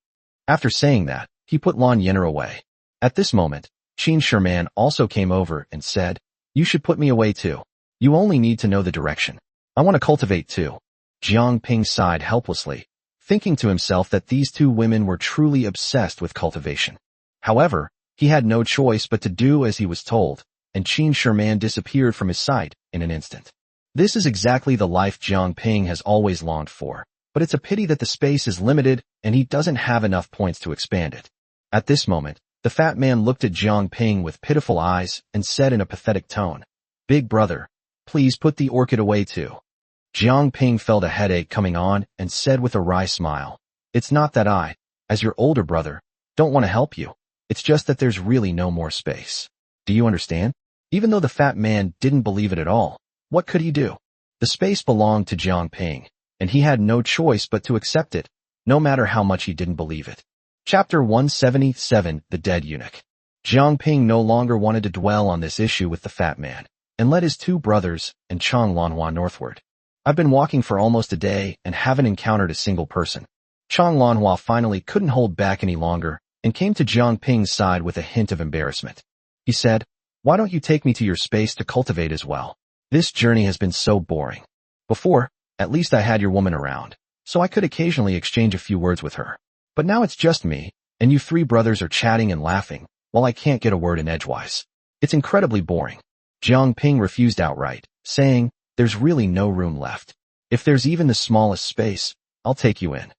After saying that, he put Lan Yenner away. At this moment, Qin Sherman also came over and said, "You should put me away too. You only need to know the direction. I want to cultivate too." Jiang Ping sighed helplessly, thinking to himself that these two women were truly obsessed with cultivation. However, he had no choice but to do as he was told, and Qin Sherman disappeared from his sight in an instant. This is exactly the life Jiang Ping has always longed for, but it's a pity that the space is limited and he doesn't have enough points to expand it. At this moment, the fat man looked at Jiang Ping with pitiful eyes and said in a pathetic tone, "Big brother, please put the orchid away too." Jiang Ping felt a headache coming on and said with a wry smile, "It's not that I, as your older brother, don't want to help you. It's just that there's really no more space. Do you understand?" Even though the fat man didn't believe it at all, what could he do? The space belonged to Jiang Ping, and he had no choice but to accept it, no matter how much he didn't believe it. Chapter 177, The Dead Eunuch. Jiang Ping no longer wanted to dwell on this issue with the fat man, and led his two brothers and Chang Lanhua northward. "I've been walking for almost a day and haven't encountered a single person." Chang Lanhua finally couldn't hold back any longer and came to Jiang Ping's side with a hint of embarrassment. He said, "Why don't you take me to your space to cultivate as well? This journey has been so boring. Before, at least I had your woman around, so I could occasionally exchange a few words with her. But now it's just me, and you three brothers are chatting and laughing, while I can't get a word in edgewise. It's incredibly boring." Jiang Ping refused outright, saying, "There's really no room left. If there's even the smallest space, I'll take you in."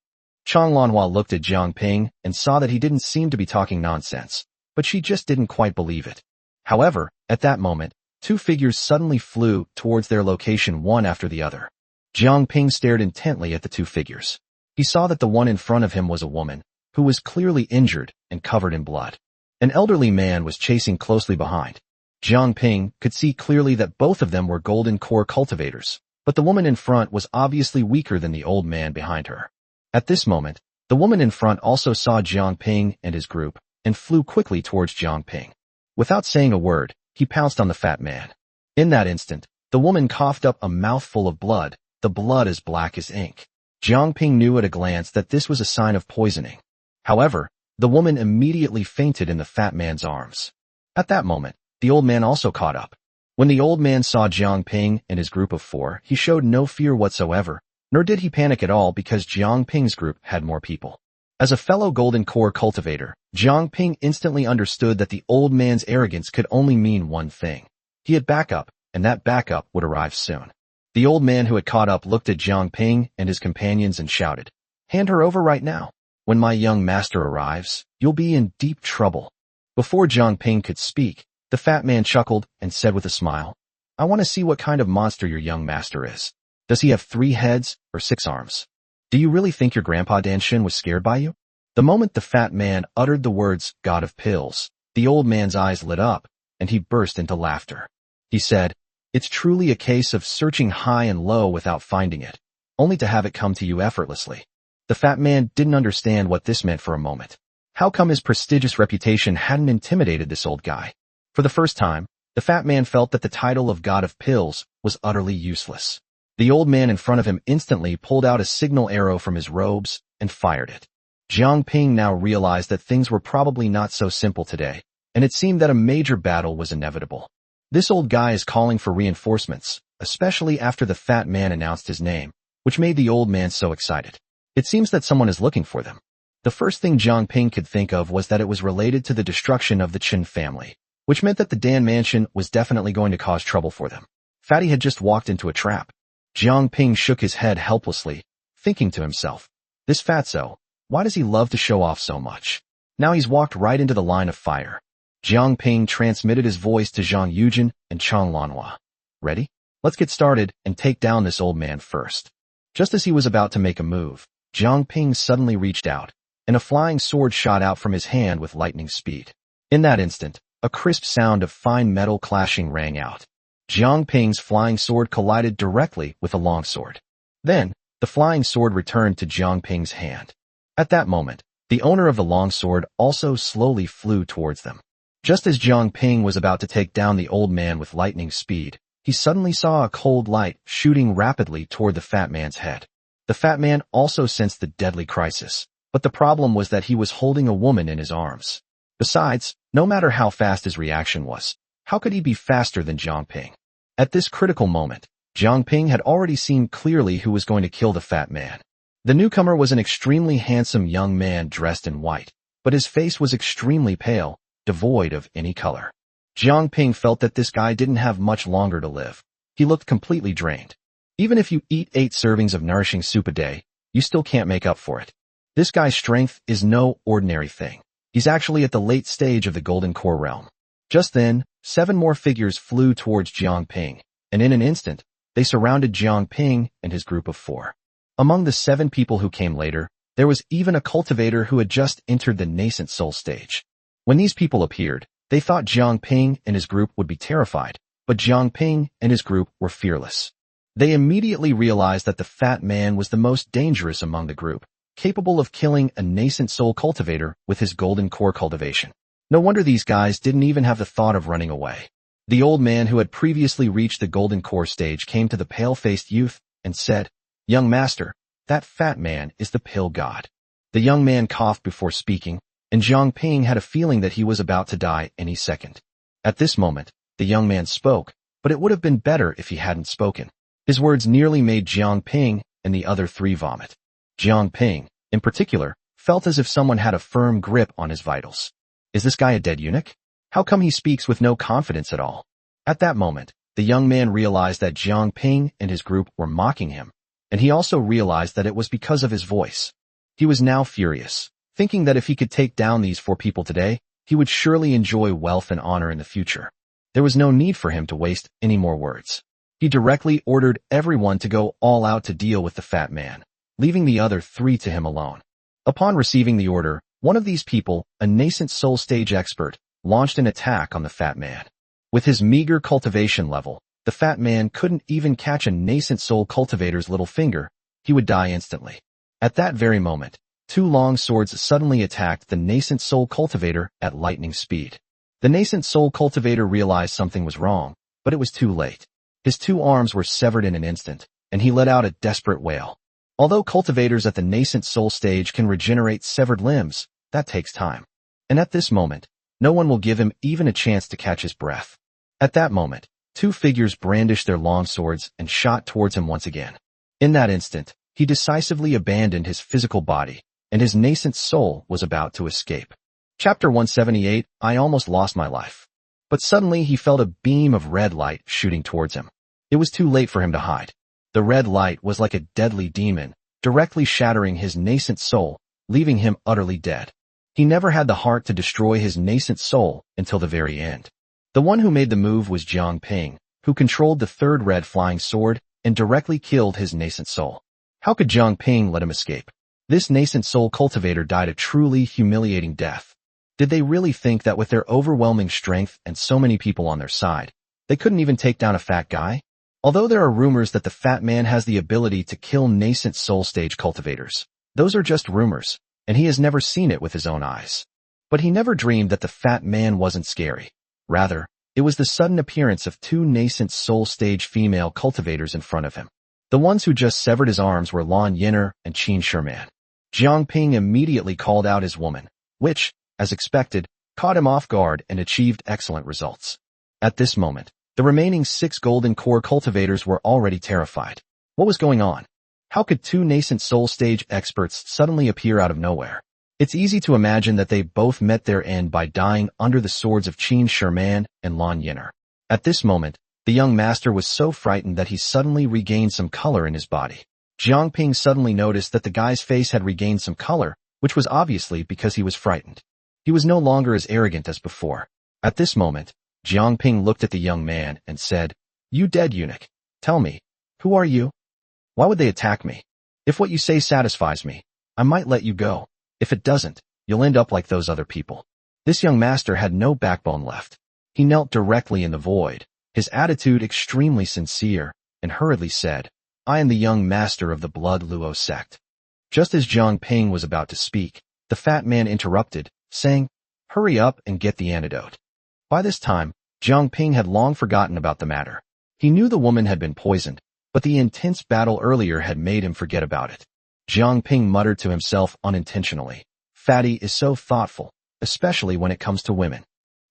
Chang Lanhua looked at Jiang Ping and saw that he didn't seem to be talking nonsense, but she just didn't quite believe it. However, at that moment, two figures suddenly flew towards their location one after the other. Jiang Ping stared intently at the two figures. He saw that the one in front of him was a woman, who was clearly injured and covered in blood. An elderly man was chasing closely behind. Jiang Ping could see clearly that both of them were golden core cultivators, but the woman in front was obviously weaker than the old man behind her. At this moment, the woman in front also saw Jiang Ping and his group, and flew quickly towards Jiang Ping. Without saying a word, he pounced on the fat man. In that instant, the woman coughed up a mouthful of blood, the blood as black as ink. Jiang Ping knew at a glance that this was a sign of poisoning. However, the woman immediately fainted in the fat man's arms. At that moment, the old man also caught up. When the old man saw Jiang Ping and his group of four, he showed no fear whatsoever, nor did he panic at all because Jiang Ping's group had more people. As a fellow golden core cultivator, Jiang Ping instantly understood that the old man's arrogance could only mean one thing. He had backup, and that backup would arrive soon. The old man who had caught up looked at Jiang Ping and his companions and shouted, "Hand her over right now. When my young master arrives, you'll be in deep trouble." Before Jiang Ping could speak, the fat man chuckled and said with a smile, "I want to see what kind of monster your young master is. Does he have 3 heads or 6 arms? Do you really think your grandpa Danshin was scared by you?" The moment the fat man uttered the words, "God of Pills," the old man's eyes lit up, and he burst into laughter. He said, "It's truly a case of searching high and low without finding it, only to have it come to you effortlessly." The fat man didn't understand what this meant for a moment. How come his prestigious reputation hadn't intimidated this old guy? For the first time, the fat man felt that the title of God of Pills was utterly useless. The old man in front of him instantly pulled out a signal arrow from his robes and fired it. Jiang Ping now realized that things were probably not so simple today, and it seemed that a major battle was inevitable. This old guy is calling for reinforcements, especially after the fat man announced his name, which made the old man so excited. It seems that someone is looking for them. The first thing Jiang Ping could think of was that it was related to the destruction of the Chen family, which meant that the Dan mansion was definitely going to cause trouble for them. Fatty had just walked into a trap. Jiang Ping shook his head helplessly, thinking to himself, "This fatso, why does he love to show off so much? Now he's walked right into the line of fire." Jiang Ping transmitted his voice to Zhang Yujin and Chang Lanhua. "Ready? Let's get started and take down this old man first." Just as he was about to make a move, Jiang Ping suddenly reached out, and a flying sword shot out from his hand with lightning speed. In that instant, a crisp sound of fine metal clashing rang out. Jiang Ping's flying sword collided directly with a longsword. Then, the flying sword returned to Jiang Ping's hand. At that moment, the owner of the longsword also slowly flew towards them. Just as Jiang Ping was about to take down the old man with lightning speed, he suddenly saw a cold light shooting rapidly toward the fat man's head. The fat man also sensed the deadly crisis, but the problem was that he was holding a woman in his arms. Besides, no matter how fast his reaction was, how could he be faster than Jiang Ping? At this critical moment, Jiang Ping had already seen clearly who was going to kill the fat man. The newcomer was an extremely handsome young man dressed in white, but his face was extremely pale, devoid of any color. Jiang Ping felt that this guy didn't have much longer to live. He looked completely drained. Even if you eat 8 servings of nourishing soup a day, you still can't make up for it. This guy's strength is no ordinary thing. He's actually at the late stage of the Golden Core realm. Just then, 7 more figures flew towards Jiang Ping, and in an instant, they surrounded Jiang Ping and his group of 4. Among the 7 people who came later, there was even a cultivator who had just entered the nascent soul stage. When these people appeared, they thought Jiang Ping and his group would be terrified, but Jiang Ping and his group were fearless. They immediately realized that the fat man was the most dangerous among the group, capable of killing a nascent soul cultivator with his golden core cultivation. No wonder these guys didn't even have the thought of running away. The old man who had previously reached the golden core stage came to the pale-faced youth and said, "Young master, that fat man is the pill god." The young man coughed before speaking, and Jiang Ping had a feeling that he was about to die any second. At this moment, the young man spoke, but it would have been better if he hadn't spoken. His words nearly made Jiang Ping and the other 3 vomit. Jiang Ping, in particular, felt as if someone had a firm grip on his vitals. Is this guy a dead eunuch? How come he speaks with no confidence at all? At that moment, the young man realized that Jiang Ping and his group were mocking him, and he also realized that it was because of his voice. He was now furious, thinking that if he could take down these 4 people today, he would surely enjoy wealth and honor in the future. There was no need for him to waste any more words. He directly ordered everyone to go all out to deal with the fat man, leaving the other 3 to him alone. Upon receiving the order, one of these people, a nascent soul stage expert, launched an attack on the fat man. With his meager cultivation level, the fat man couldn't even catch a nascent soul cultivator's little finger. He would die instantly. At that very moment, 2 long swords suddenly attacked the nascent soul cultivator at lightning speed. The nascent soul cultivator realized something was wrong, but it was too late. His 2 arms were severed in an instant, and he let out a desperate wail. Although cultivators at the nascent soul stage can regenerate severed limbs, that takes time. And at this moment, no one will give him even a chance to catch his breath. At that moment, 2 figures brandished their long swords and shot towards him once again. In that instant, he decisively abandoned his physical body, and his nascent soul was about to escape. Chapter 178, I almost lost my life. But suddenly he felt a beam of red light shooting towards him. It was too late for him to hide. The red light was like a deadly demon, directly shattering his nascent soul, leaving him utterly dead. He never had the heart to destroy his nascent soul until the very end. The one who made the move was Jiang Ping, who controlled the 3rd red flying sword and directly killed his nascent soul. How could Jiang Ping let him escape? This nascent soul cultivator died a truly humiliating death. Did they really think that with their overwhelming strength and so many people on their side, they couldn't even take down a fat guy? Although there are rumors that the fat man has the ability to kill nascent soul stage cultivators, those are just rumors, and he has never seen it with his own eyes. But he never dreamed that the fat man wasn't scary. Rather, it was the sudden appearance of 2 nascent soul stage female cultivators in front of him. The ones who just severed his arms were Lan Yin'er and Qin Sherman. Jiang Ping immediately called out his woman, which, as expected, caught him off guard and achieved excellent results. At this moment, the remaining 6 golden core cultivators were already terrified. What was going on? How could 2 nascent soul stage experts suddenly appear out of nowhere? It's easy to imagine that they both met their end by dying under the swords of Qin Sherman and Lan Yin'er. At this moment, the young master was so frightened that he suddenly regained some color in his body. Jiang Ping suddenly noticed that the guy's face had regained some color, which was obviously because he was frightened. He was no longer as arrogant as before. At this moment, Jiang Ping looked at the young man and said, "You dead eunuch, tell me, who are you? Why would they attack me? If what you say satisfies me, I might let you go. If it doesn't, you'll end up like those other people." This young master had no backbone left. He knelt directly in the void, his attitude extremely sincere, and hurriedly said, "I am the young master of the Blood Luo sect." Just as Jiang Ping was about to speak, the fat man interrupted, saying, "Hurry up and get the antidote." By this time, Jiang Ping had long forgotten about the matter. He knew the woman had been poisoned, but the intense battle earlier had made him forget about it. Jiang Ping muttered to himself unintentionally, "Fatty is so thoughtful, especially when it comes to women."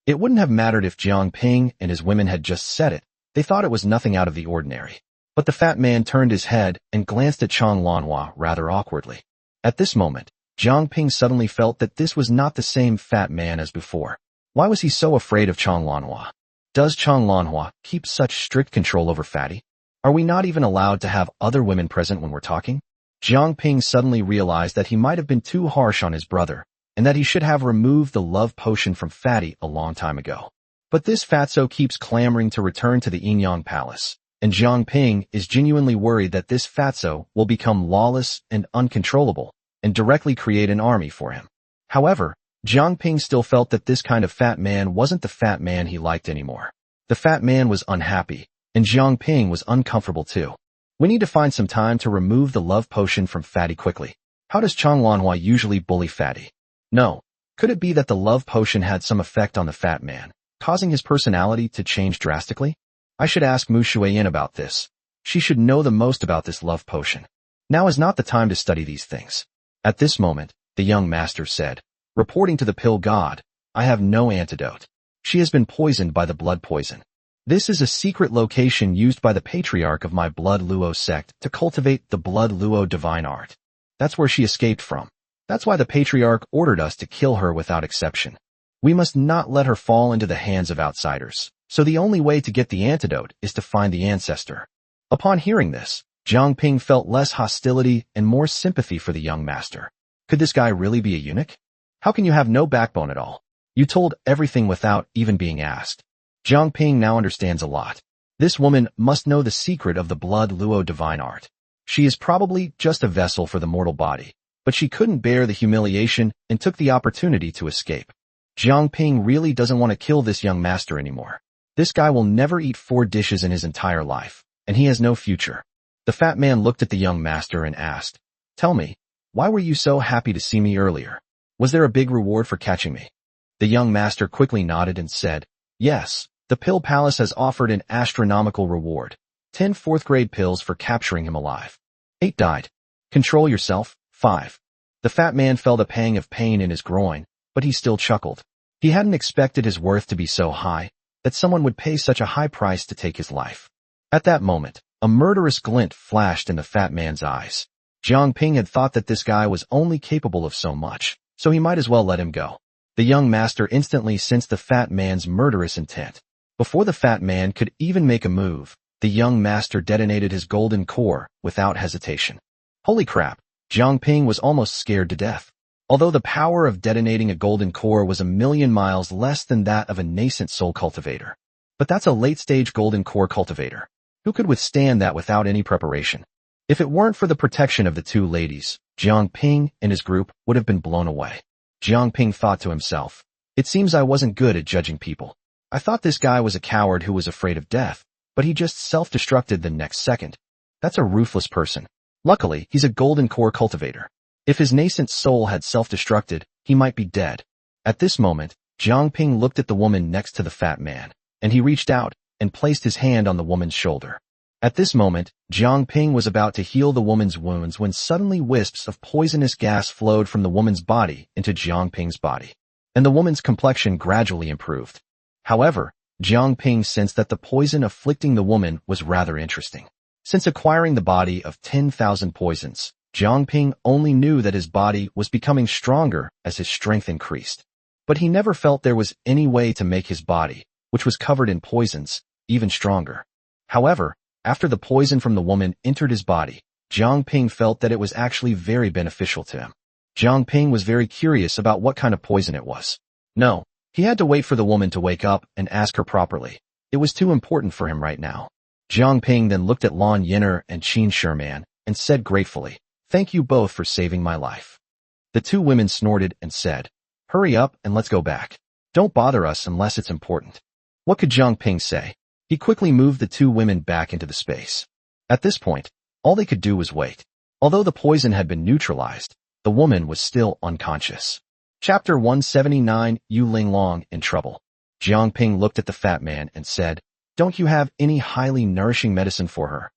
It wouldn't have mattered if Jiang Ping and his women had just said it. They thought it was nothing out of the ordinary. But the fat man turned his head and glanced at Chang Lanhua rather awkwardly. At this moment, Jiang Ping suddenly felt that this was not the same fat man as before. Why was he so afraid of Chang Lanhua? Does Chang Lanhua keep such strict control over Fatty? Are we not even allowed to have other women present when we're talking? Jiang Ping suddenly realized that he might have been too harsh on his brother, and that he should have removed the love potion from Fatty a long time ago. But this fatso keeps clamoring to return to the Yin-Yang Palace, and Jiang Ping is genuinely worried that this fatso will become lawless and uncontrollable, and directly create an army for him. However, Jiang Ping still felt that this kind of fat man wasn't the fat man he liked anymore. The fat man was unhappy, and Jiang Ping was uncomfortable too. We need to find some time to remove the love potion from Fatty quickly. How does Chang Lanhua usually bully Fatty? No. Could it be that the love potion had some effect on the fat man, causing his personality to change drastically? I should ask Mu Shuiyin about this. She should know the most about this love potion. Now is not the time to study these things. At this moment, the young master said, reporting to the pill god, I have no antidote. She has been poisoned by the blood poison. This is a secret location used by the patriarch of my Blood Luo sect to cultivate the Blood Luo divine art. That's where she escaped from. That's why the patriarch ordered us to kill her without exception. We must not let her fall into the hands of outsiders, so the only way to get the antidote is to find the ancestor. Upon hearing this, Jiang Ping felt less hostility and more sympathy for the young master. Could this guy really be a eunuch? How can you have no backbone at all? You told everything without even being asked. Jiang Ping now understands a lot. This woman must know the secret of the Blood Luo divine art. She is probably just a vessel for the mortal body, but she couldn't bear the humiliation and took the opportunity to escape. Jiang Ping really doesn't want to kill this young master anymore. This guy will never eat 4 dishes in his entire life, and he has no future. The fat man looked at the young master and asked, Tell me, why were you so happy to see me earlier? Was there a big reward for catching me? The young master quickly nodded and said, Yes, the pill palace has offered an astronomical reward. 10 4th-grade pills for capturing him alive. 8 died. Control yourself. 5. The fat man felt a pang of pain in his groin, but he still chuckled. He hadn't expected his worth to be so high, that someone would pay such a high price to take his life. At that moment, a murderous glint flashed in the fat man's eyes. Jiang Ping had thought that this guy was only capable of so much, so he might as well let him go. The young master instantly sensed the fat man's murderous intent. Before the fat man could even make a move, the young master detonated his golden core without hesitation. Holy crap, Jiang Ping was almost scared to death. Although the power of detonating a golden core was 1,000,000 miles less than that of a nascent soul cultivator. But that's a late-stage golden core cultivator. Who could withstand that without any preparation? If it weren't for the protection of the 2 ladies, Jiang Ping and his group would have been blown away. Jiang Ping thought to himself, It seems I wasn't good at judging people. I thought this guy was a coward who was afraid of death, but he just self-destructed the next second. That's a ruthless person. Luckily, he's a golden core cultivator. If his nascent soul had self-destructed, he might be dead. At this moment, Jiang Ping looked at the woman next to the fat man, and he reached out and placed his hand on the woman's shoulder. At this moment, Jiang Ping was about to heal the woman's wounds when suddenly wisps of poisonous gas flowed from the woman's body into Jiang Ping's body, and the woman's complexion gradually improved. However, Jiang Ping sensed that the poison afflicting the woman was rather interesting. Since acquiring the body of 10,000 poisons, Jiang Ping only knew that his body was becoming stronger as his strength increased. But he never felt there was any way to make his body, which was covered in poisons, even stronger. However, after the poison from the woman entered his body, Jiang Ping felt that it was actually very beneficial to him. Jiang Ping was very curious about what kind of poison it was. No, he had to wait for the woman to wake up and ask her properly. It was too important for him right now. Jiang Ping then looked at Lan Yinner and Qin Sherman and said gratefully, Thank you both for saving my life. The 2 women snorted and said, Hurry up and let's go back. Don't bother us unless it's important. What could Jiang Ping say? He quickly moved the 2 women back into the space. At this point, all they could do was wait. Although the poison had been neutralized, the woman was still unconscious. Chapter 179, Yu Linglong in Trouble. Jiang Ping looked at the fat man and said, Don't you have any highly nourishing medicine for her?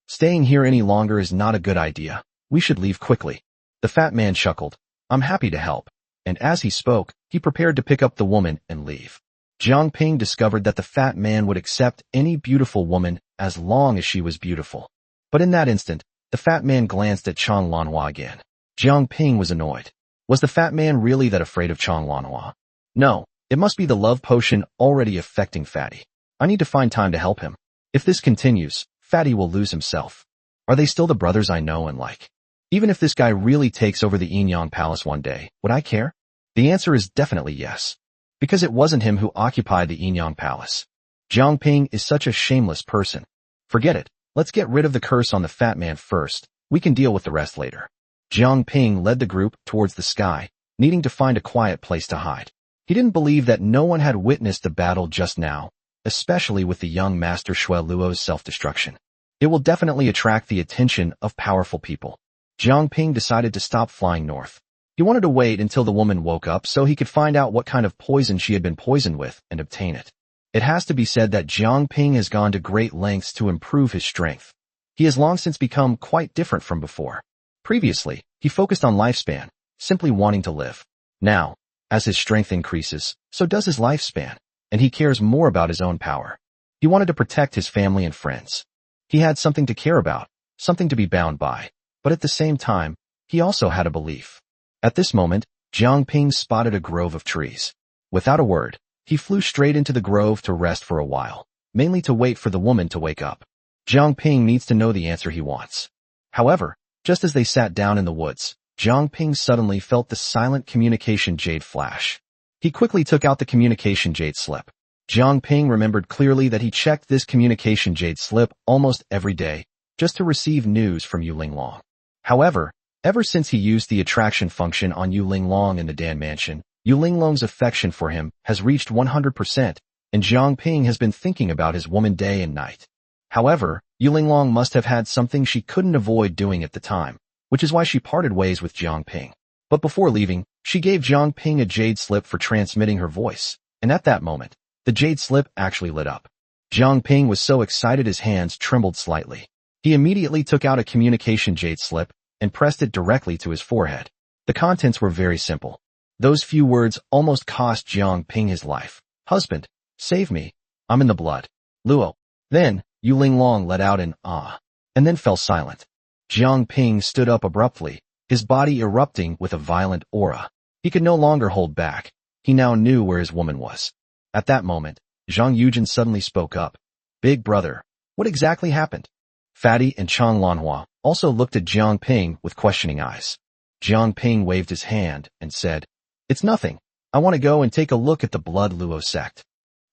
Staying here any longer is not a good idea. We should leave quickly. The fat man chuckled. I'm happy to help. And as he spoke, he prepared to pick up the woman and leave. Jiang Ping discovered that the fat man would accept any beautiful woman as long as she was beautiful. But in that instant, the fat man glanced at Chang Lanhua again. Jiang Ping was annoyed. Was the fat man really that afraid of Chang Lanhua? No, it must be the love potion already affecting Fatty. I need to find time to help him. If this continues, Fatty will lose himself. Are they still the brothers I know and like? Even if this guy really takes over the Yinyang Palace one day, would I care? The answer is definitely yes. Because it wasn't him who occupied the Yinyang Palace. Jiang Ping is such a shameless person. Forget it. Let's get rid of the curse on the fat man first. We can deal with the rest later. Jiang Ping led the group towards the sky, needing to find a quiet place to hide. He didn't believe that no one had witnessed the battle just now, especially with the young master Shui Luo's self-destruction. It will definitely attract the attention of powerful people. Jiang Ping decided to stop flying north. He wanted to wait until the woman woke up so he could find out what kind of poison she had been poisoned with and obtain it. It has to be said that Jiang Ping has gone to great lengths to improve his strength. He has long since become quite different from before. Previously, he focused on lifespan, simply wanting to live. Now, as his strength increases, so does his lifespan, and he cares more about his own power. He wanted to protect his family and friends. He had something to care about, something to be bound by, but at the same time, he also had a belief. At this moment, Jiang Ping spotted a grove of trees. Without a word, he flew straight into the grove to rest for a while, mainly to wait for the woman to wake up. Jiang Ping needs to know the answer he wants. However, just as they sat down in the woods, Jiang Ping suddenly felt the silent communication jade flash. He quickly took out the communication jade slip. Jiang Ping remembered clearly that he checked this communication jade slip almost every day, just to receive news from Yu Linglong. However, ever since he used the attraction function on Yu Linglong in the Dan Mansion, Yu Linglong's affection for him has reached 100%, and Jiang Ping has been thinking about his woman day and night. However, Yu Linglong must have had something she couldn't avoid doing at the time, which is why she parted ways with Jiang Ping. But before leaving, she gave Jiang Ping a jade slip for transmitting her voice, and at that moment, the jade slip actually lit up. Jiang Ping was so excited his hands trembled slightly. He immediately took out a communication jade slip and pressed it directly to his forehead. The contents were very simple. Those few words almost cost Jiang Ping his life. Husband, save me. I'm in the blood. Luo. Then, Yu Linglong let out an ah, and then fell silent. Jiang Ping stood up abruptly, his body erupting with a violent aura. He could no longer hold back. He now knew where his woman was. At that moment, Zhang Yujin suddenly spoke up. Big brother, what exactly happened? Fatty and Chang Lanhua also looked at Jiang Ping with questioning eyes. Jiang Ping waved his hand and said, It's nothing. I want to go and take a look at the Blood Luo sect.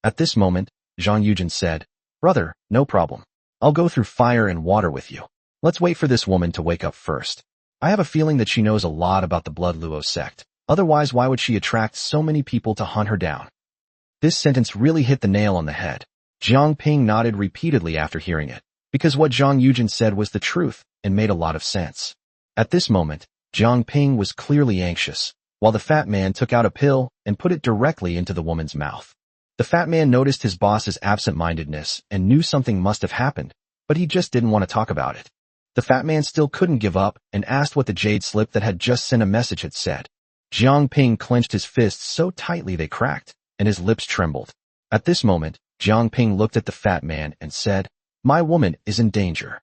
At this moment, Zhang Yujin said, Brother, no problem. I'll go through fire and water with you. Let's wait for this woman to wake up first. I have a feeling that she knows a lot about the Blood Luo sect. Otherwise, why would she attract so many people to hunt her down? This sentence really hit the nail on the head. Jiang Ping nodded repeatedly after hearing it, because what Zhang Yujin said was the truth and made a lot of sense. At this moment, Jiang Ping was clearly anxious, while the fat man took out a pill and put it directly into the woman's mouth. The fat man noticed his boss's absent-mindedness and knew something must have happened, but he just didn't want to talk about it. The fat man still couldn't give up and asked what the jade slip that had just sent a message had said. Jiang Ping clenched his fists so tightly they cracked, and his lips trembled. At this moment, Jiang Ping looked at the fat man and said, My woman is in danger.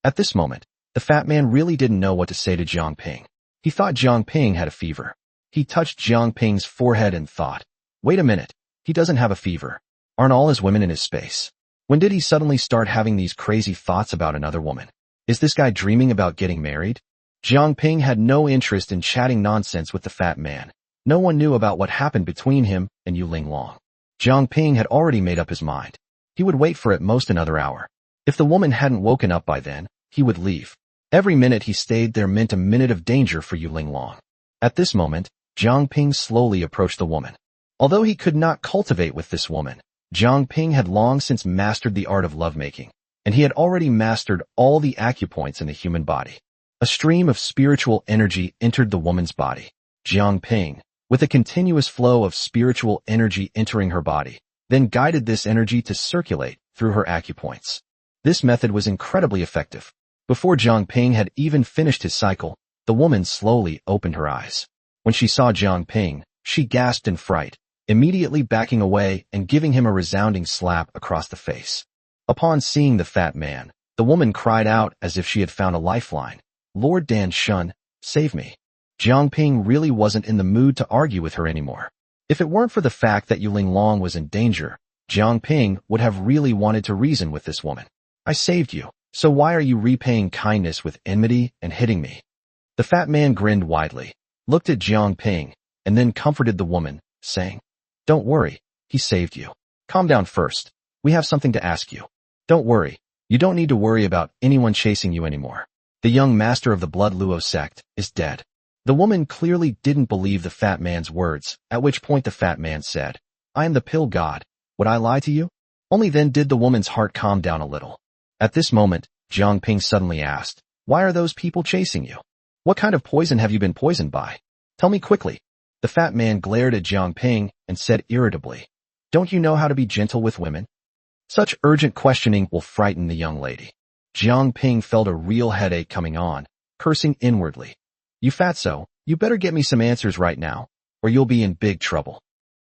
At this moment, the fat man really didn't know what to say to Jiang Ping. He thought Jiang Ping had a fever. He touched Jiang Ping's forehead and thought, Wait a minute, he doesn't have a fever. Aren't all his women in his space? When did he suddenly start having these crazy thoughts about another woman? Is this guy dreaming about getting married? Jiang Ping had no interest in chatting nonsense with the fat man. No one knew about what happened between him and Yu Linglong. Jiang Ping had already made up his mind. He would wait for at most another hour. If the woman hadn't woken up by then, he would leave. Every minute he stayed there meant a minute of danger for Yu Linglong. At this moment, Jiang Ping slowly approached the woman. Although he could not cultivate with this woman, Jiang Ping had long since mastered the art of lovemaking, and he had already mastered all the acupoints in the human body. A stream of spiritual energy entered the woman's body. Jiang Ping, with a continuous flow of spiritual energy entering her body, then guided this energy to circulate through her acupoints. This method was incredibly effective. Before Jiang Ping had even finished his cycle, the woman slowly opened her eyes. When she saw Jiang Ping, she gasped in fright, immediately backing away and giving him a resounding slap across the face. Upon seeing the fat man, the woman cried out as if she had found a lifeline. Lord Dan Shun, save me. Jiang Ping really wasn't in the mood to argue with her anymore. If it weren't for the fact that Yuling Long was in danger, Jiang Ping would have really wanted to reason with this woman. I saved you, so why are you repaying kindness with enmity and hitting me? The fat man grinned widely, looked at Jiang Ping, and then comforted the woman, saying, Don't worry, he saved you. Calm down first. We have something to ask you. Don't worry, you don't need to worry about anyone chasing you anymore. The young master of the Blood Luo sect is dead. The woman clearly didn't believe the fat man's words, at which point the fat man said, I am the pill god. Would I lie to you? Only then did the woman's heart calm down a little. At this moment, Jiang Ping suddenly asked, Why are those people chasing you? What kind of poison have you been poisoned by? Tell me quickly. The fat man glared at Jiang Ping and said irritably, Don't you know how to be gentle with women? Such urgent questioning will frighten the young lady. Jiang Ping felt a real headache coming on, cursing inwardly. You fatso, you better get me some answers right now, or you'll be in big trouble.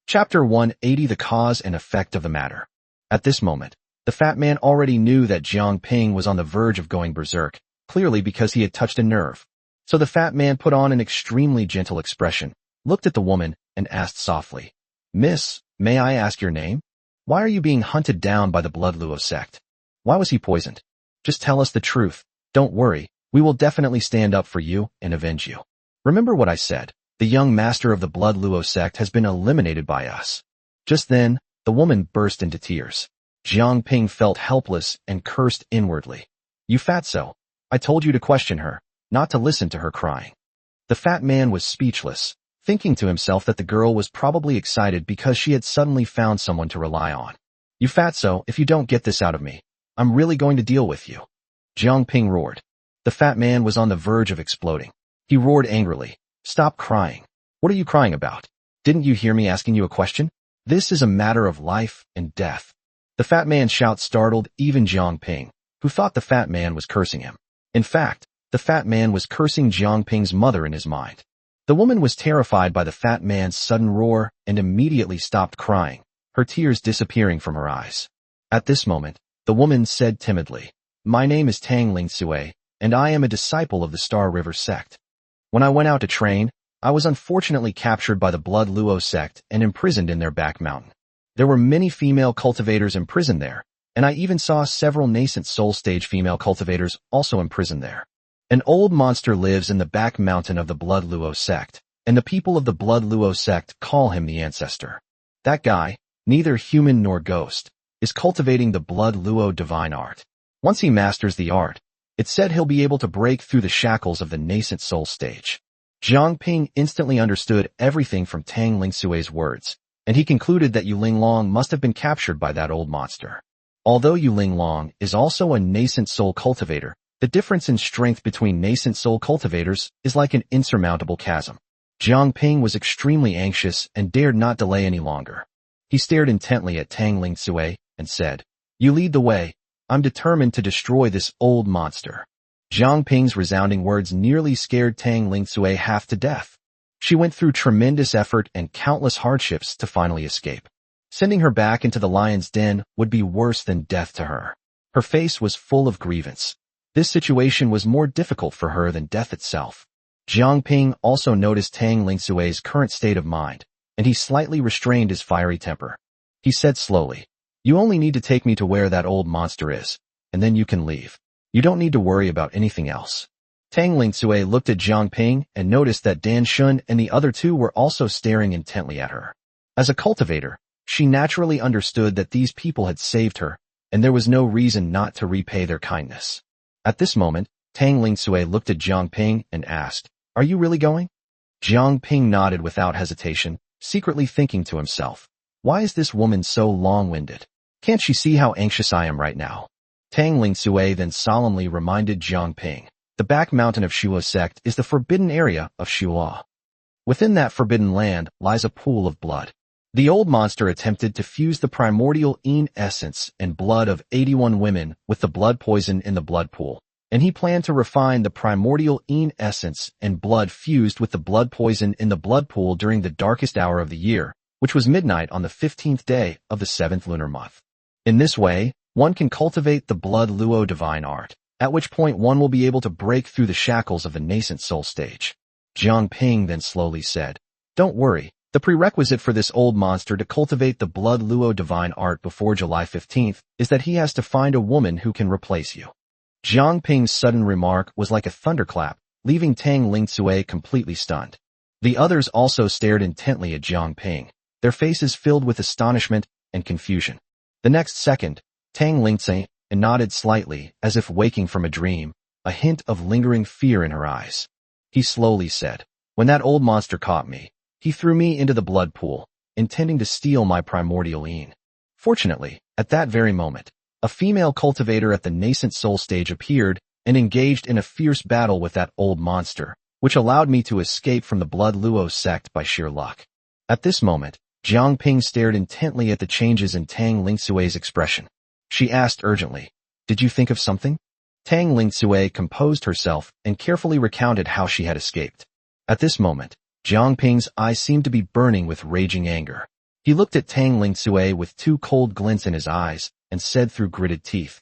Chapter 180 The Cause and Effect of the Matter. At this moment, the fat man already knew that Jiang Ping was on the verge of going berserk, clearly because he had touched a nerve. So the fat man put on an extremely gentle expression, looked at the woman, and asked softly, Miss, may I ask your name? Why are you being hunted down by the Blood Luo sect? Why was he poisoned? Just tell us the truth. Don't worry, we will definitely stand up for you and avenge you. Remember what I said, the young master of the Blood Luo sect has been eliminated by us. Just then, the woman burst into tears. Jiang Ping felt helpless and cursed inwardly. You fatso, I told you to question her, not to listen to her crying. The fat man was speechless, thinking to himself that the girl was probably excited because she had suddenly found someone to rely on. You fatso, if you don't get this out of me, I'm really going to deal with you. Jiang Ping roared. The fat man was on the verge of exploding. He roared angrily, Stop crying. What are you crying about? Didn't you hear me asking you a question? This is a matter of life and death. The fat man's shout startled even Jiang Ping, who thought the fat man was cursing him. In fact, the fat man was cursing Jiang Ping's mother in his mind. The woman was terrified by the fat man's sudden roar and immediately stopped crying, her tears disappearing from her eyes. At this moment, the woman said timidly, My name is Tang Ling Sui, and I am a disciple of the Star River sect. When I went out to train, I was unfortunately captured by the Blood Luo sect and imprisoned in their back mountain. There were many female cultivators imprisoned there, and I even saw several nascent soul stage female cultivators also imprisoned there. An old monster lives in the back mountain of the Blood Luo sect, and the people of the Blood Luo sect call him the ancestor. That guy, neither human nor ghost, is cultivating the Blood Luo divine art. Once he masters the art, it's said he'll be able to break through the shackles of the nascent soul stage. Jiang Ping instantly understood everything from Tang Ling Sui's words, and he concluded that Yuling Long must have been captured by that old monster. Although Yuling Long is also a nascent soul cultivator, the difference in strength between nascent soul cultivators is like an insurmountable chasm. Jiang Ping was extremely anxious and dared not delay any longer. He stared intently at Tang Ling Sui and said, You lead the way. I'm determined to destroy this old monster. Jiang Ping's resounding words nearly scared Tang Ling Sui half to death. She went through tremendous effort and countless hardships to finally escape. Sending her back into the lion's den would be worse than death to her. Her face was full of grievance. This situation was more difficult for her than death itself. Jiang Ping also noticed Tang Ling Sui's current state of mind, and he slightly restrained his fiery temper. He said slowly, You only need to take me to where that old monster is, and then you can leave. You don't need to worry about anything else. Tang Ling Sui looked at Jiang Ping and noticed that Dan Shun and the other two were also staring intently at her. As a cultivator, she naturally understood that these people had saved her, and there was no reason not to repay their kindness. At this moment, Tang Ling Sui looked at Jiang Ping and asked, Are you really going? Jiang Ping nodded without hesitation, secretly thinking to himself, Why is this woman so long-winded? Can't she see how anxious I am right now? Tang Ling Sui then solemnly reminded Jiang Ping, the back mountain of Shula sect is the forbidden area of Shula. Within that forbidden land lies a pool of blood. The old monster attempted to fuse the primordial Yin essence and blood of 81 women with the blood poison in the blood pool, and he planned to refine the primordial Yin essence and blood fused with the blood poison in the blood pool during the darkest hour of the year, which was midnight on the 15th day of the 7th lunar month. In this way, one can cultivate the blood luo divine art, at which point one will be able to break through the shackles of the nascent soul stage. Jiang Ping then slowly said, "Don't worry, the prerequisite for this old monster to cultivate the blood luo divine art before July 15th is that he has to find a woman who can replace you." Jiang Ping's sudden remark was like a thunderclap, leaving Tang Lingcui completely stunned. The others also stared intently at Jiang Ping, their faces filled with astonishment and confusion. The next second, Tang Lingcui nodded slightly, as if waking from a dream, a hint of lingering fear in her eyes. He slowly said, "When that old monster caught me, he threw me into the blood pool, intending to steal my primordial yin. Fortunately, at that very moment, a female cultivator at the nascent soul stage appeared and engaged in a fierce battle with that old monster, which allowed me to escape from the blood luo sect by sheer luck." At this moment, Jiang Ping stared intently at the changes in Tang Lingcui's expression. She asked urgently, "Did you think of something?" Tang Lingcui composed herself and carefully recounted how she had escaped. At this moment, Jiang Ping's eyes seemed to be burning with raging anger. He looked at Tang Lingcui with two cold glints in his eyes and said through gritted teeth,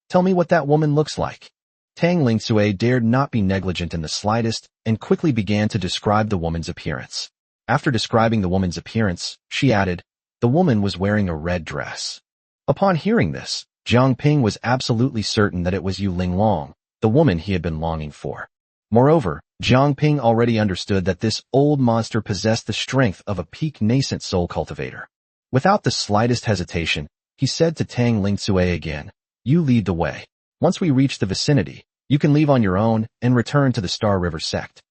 "Tell me what that woman looks like." Tang Lingcui dared not be negligent in the slightest and quickly began to describe the woman's appearance. After describing the woman's appearance, she added, "The woman was wearing a red dress." Upon hearing this, Jiang Ping was absolutely certain that it was Yu Linglong, the woman he had been longing for. Moreover, Jiang Ping already understood that this old monster possessed the strength of a peak nascent soul cultivator. Without the slightest hesitation, he said to Tang Lingcui again, "You lead the way. Once we reach the vicinity, you can leave on your own and return to the Star River sect."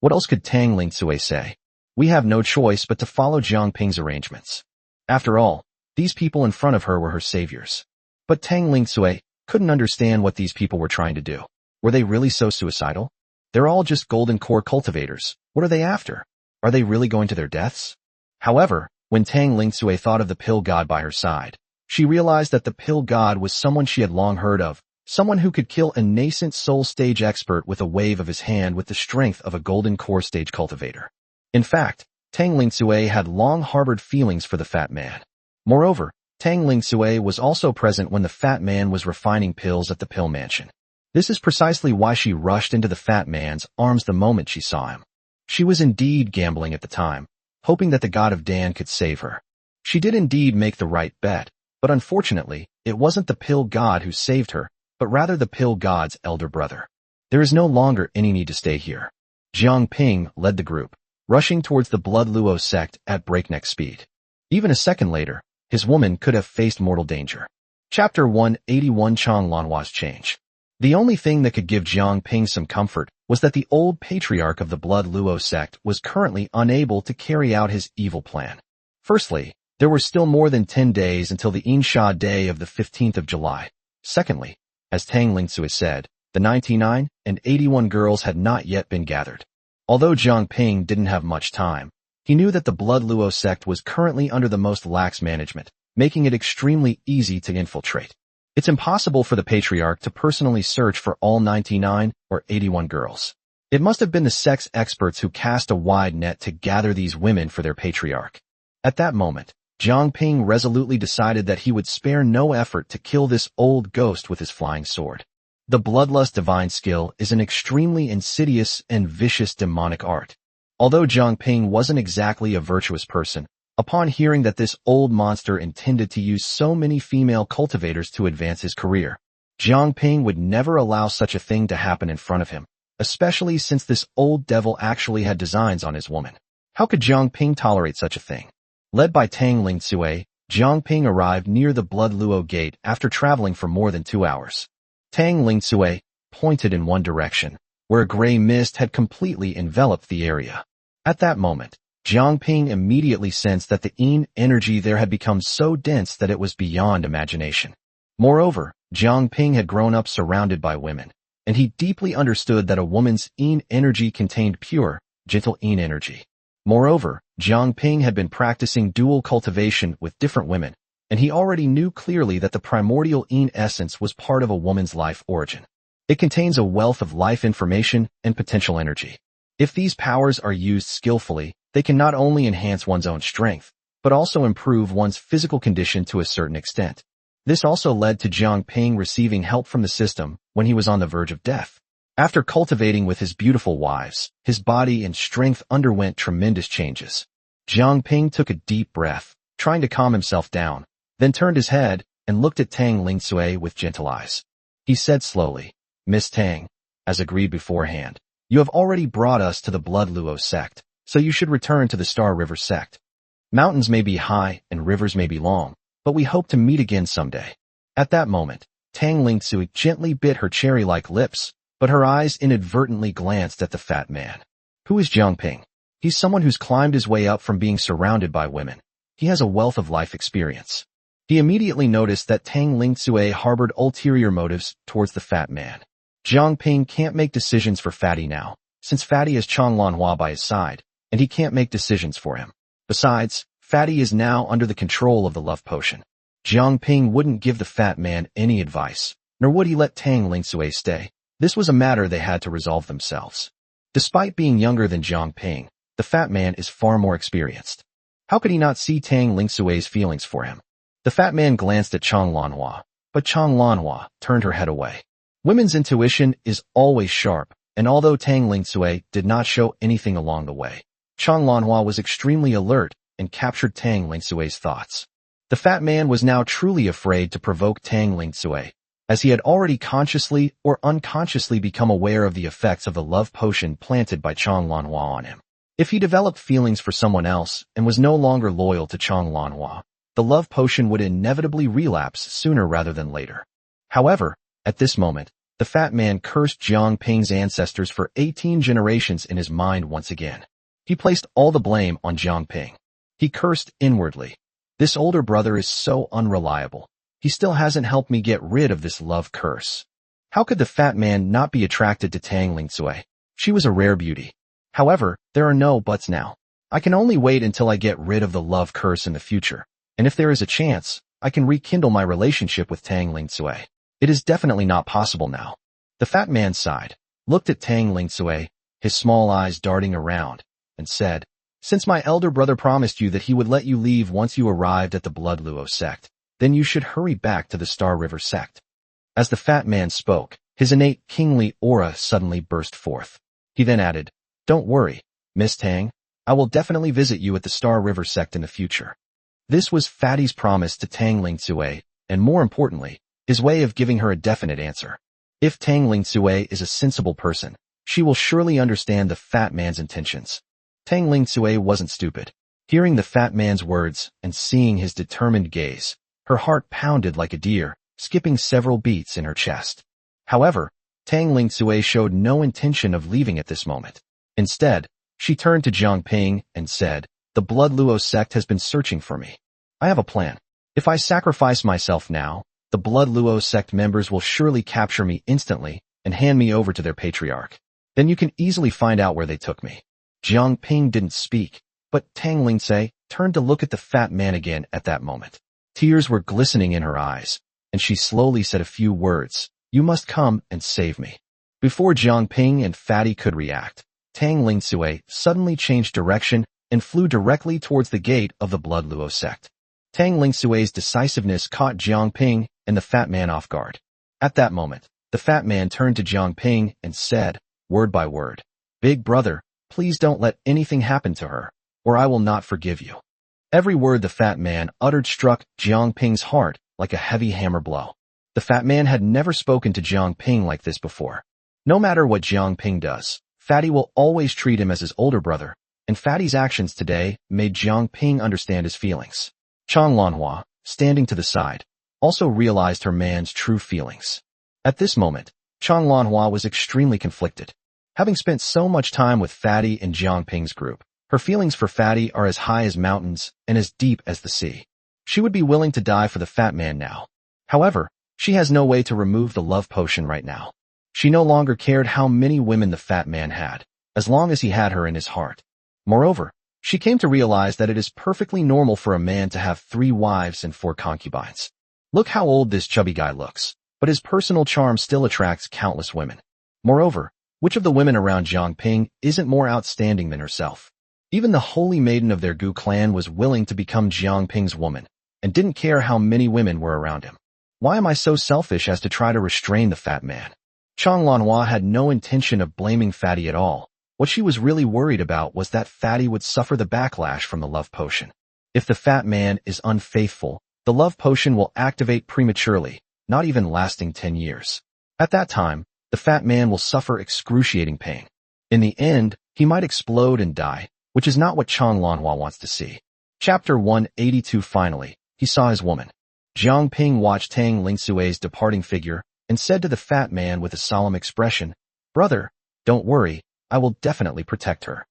What else could Tang Lingcui say? We have no choice but to follow Jiang Ping's arrangements. After all, these people in front of her were her saviors. But Tang Lingcui couldn't understand what these people were trying to do. Were they really so suicidal? They're all just golden core cultivators. What are they after? Are they really going to their deaths? However, when Tang Lingcui thought of the pill god by her side, she realized that the pill god was someone she had long heard of, someone who could kill a nascent soul stage expert with a wave of his hand with the strength of a golden core stage cultivator. In fact, Tang Lingcui had long harbored feelings for the fat man. Moreover, Tang Lingcui was also present when the fat man was refining pills at the pill mansion. This is precisely why she rushed into the fat man's arms the moment she saw him. She was indeed gambling at the time, hoping that the god of Dan could save her. She did indeed make the right bet, but unfortunately, it wasn't the pill god who saved her, but rather the pill god's elder brother. There is no longer any need to stay here. Jiang Ping led the group, rushing towards the blood luo sect at breakneck speed. Even a second later, his woman could have faced mortal danger. Chapter 181 Chang Lanhua's Change. The only thing that could give Jiang Ping some comfort was that the old patriarch of the blood luo sect was currently unable to carry out his evil plan. Firstly, there were still more than 10 days until the Insha day of the 15th of July. Secondly, as Tang Lingcui said, the 99 and 81 girls had not yet been gathered. Although Jiang Ping didn't have much time, he knew that the blood luo sect was currently under the most lax management, making it extremely easy to infiltrate. It's impossible for the patriarch to personally search for all 99 or 81 girls. It must have been the sex experts who cast a wide net to gather these women for their patriarch. At that moment, Jiang Ping resolutely decided that he would spare no effort to kill this old ghost with his flying sword. The bloodlust divine skill is an extremely insidious and vicious demonic art. Although Jiang Ping wasn't exactly a virtuous person, upon hearing that this old monster intended to use so many female cultivators to advance his career, Jiang Ping would never allow such a thing to happen in front of him, especially since this old devil actually had designs on his woman. How could Jiang Ping tolerate such a thing? Led by Tang Lingcui, Jiang Ping arrived near the blood luo gate after traveling for more than 2 hours. Tang Lingcui pointed in one direction, where a gray mist had completely enveloped the area. At that moment, Jiang Ping immediately sensed that the yin energy there had become so dense that it was beyond imagination. Moreover, Jiang Ping had grown up surrounded by women, and he deeply understood that a woman's yin energy contained pure, gentle yin energy. Moreover, Jiang Ping had been practicing dual cultivation with different women, and he already knew clearly that the primordial yin essence was part of a woman's life origin. It contains a wealth of life information and potential energy. If these powers are used skillfully, they can not only enhance one's own strength, but also improve one's physical condition to a certain extent. This also led to Jiang Ping receiving help from the system when he was on the verge of death. After cultivating with his beautiful wives, his body and strength underwent tremendous changes. Jiang Ping took a deep breath, trying to calm himself down, then turned his head and looked at Tang Lingsui with gentle eyes. He said slowly, "Miss Tang, as agreed beforehand, you have already brought us to the Blood Luo sect, so you should return to the Star River sect. Mountains may be high and rivers may be long, but we hope to meet again someday." At that moment, Tang Lingsui gently bit her cherry-like lips, but her eyes inadvertently glanced at the fat man. Who is Jiang Ping? He's someone who's climbed his way up from being surrounded by women. He has a wealth of life experience. He immediately noticed that Tang Lingsui harbored ulterior motives towards the fat man. Jiang Ping can't make decisions for Fatty now, since Fatty has Chang Lanhua by his side, and he can't make decisions for him. Besides, Fatty is now under the control of the love potion. Jiang Ping wouldn't give the fat man any advice, nor would he let Tang Lingsui stay. This was a matter they had to resolve themselves. Despite being younger than Jiang Ping, the fat man is far more experienced. How could he not see Tang Lingsui's feelings for him? The fat man glanced at Chang Lanhua, but Chang Lanhua turned her head away. Women's intuition is always sharp, and although Tang Lingsui did not show anything along the way, Chang Lanhua was extremely alert and captured Tang Lingsui's thoughts. The fat man was now truly afraid to provoke Tang Lingsui, as he had already consciously or unconsciously become aware of the effects of the love potion planted by Chang Lanhua on him. If he developed feelings for someone else and was no longer loyal to Chang Lanhua, the love potion would inevitably relapse sooner rather than later. However, at this moment, the fat man cursed Jiang Ping's ancestors for 18 generations in his mind once again. He placed all the blame on Jiang Ping. He cursed inwardly. This older brother is so unreliable. He still hasn't helped me get rid of this love curse. How could the fat man not be attracted to Tang Lingsui? She was a rare beauty. However, there are no buts now. I can only wait until I get rid of the love curse in the future, and if there is a chance, I can rekindle my relationship with Tang Lingsui. It is definitely not possible now. The fat man sighed, looked at Tang Lingsui, his small eyes darting around, and said, "Since my elder brother promised you that he would let you leave once you arrived at the Blood Luo sect, then you should hurry back to the Star River sect." As the fat man spoke, his innate kingly aura suddenly burst forth. He then added, "Don't worry, Miss Tang, I will definitely visit you at the Star River sect in the future." This was Fatty's promise to Tang Lingsui, and more importantly, his way of giving her a definite answer. If Tang Lingsui is a sensible person, she will surely understand the fat man's intentions. Tang Lingsui wasn't stupid. Hearing the fat man's words and seeing his determined gaze, her heart pounded like a deer, skipping several beats in her chest. However, Tang Lingsui showed no intention of leaving at this moment. Instead, she turned to Jiang Ping and said, "The Blood Luo sect has been searching for me. I have a plan. If I sacrifice myself now, the Blood Luo sect members will surely capture me instantly and hand me over to their patriarch. Then you can easily find out where they took me." Jiang Ping didn't speak, but Tang Lingsui turned to look at the fat man again at that moment. Tears were glistening in her eyes, and she slowly said a few words, "You must come and save me." Before Jiang Ping and Fatty could react, Tang Lingsui suddenly changed direction and flew directly towards the gate of the Blood Luo sect. Tang Lingsui's decisiveness caught Jiang Ping and the fat man off guard. At that moment, the fat man turned to Jiang Ping and said, word by word, "Big brother, please don't let anything happen to her, or I will not forgive you." Every word the fat man uttered struck Jiang Ping's heart like a heavy hammer blow. The fat man had never spoken to Jiang Ping like this before. No matter what Jiang Ping does, Fatty will always treat him as his older brother, and Fatty's actions today made Jiang Ping understand his feelings. Chang Lanhua, standing to the side, also realized her man's true feelings. At this moment, Chang Lanhua was extremely conflicted. Having spent so much time with Fatty and Jiang Ping's group, her feelings for Fatty are as high as mountains and as deep as the sea. She would be willing to die for the fat man now. However, she has no way to remove the love potion right now. She no longer cared how many women the fat man had, as long as he had her in his heart. Moreover, she came to realize that it is perfectly normal for a man to have 3 wives and 4 concubines. Look how old this chubby guy looks, but his personal charm still attracts countless women. Moreover, which of the women around Jiang Ping isn't more outstanding than herself? Even the holy maiden of their Gu clan was willing to become Jiang Ping's woman, and didn't care how many women were around him. Why am I so selfish as to try to restrain the fat man? Chang Lanhua had no intention of blaming Fatty at all. What she was really worried about was that Fatty would suffer the backlash from the love potion. If the fat man is unfaithful, the love potion will activate prematurely, not even lasting 10 years. At that time, the fat man will suffer excruciating pain. In the end, he might explode and die, which is not what Chang Lanhua wants to see. Chapter 182. Finally, he saw his woman. Jiang Ping watched Tang Lingsui's departing figure and said to the fat man with a solemn expression, "Brother, don't worry, I will definitely protect her."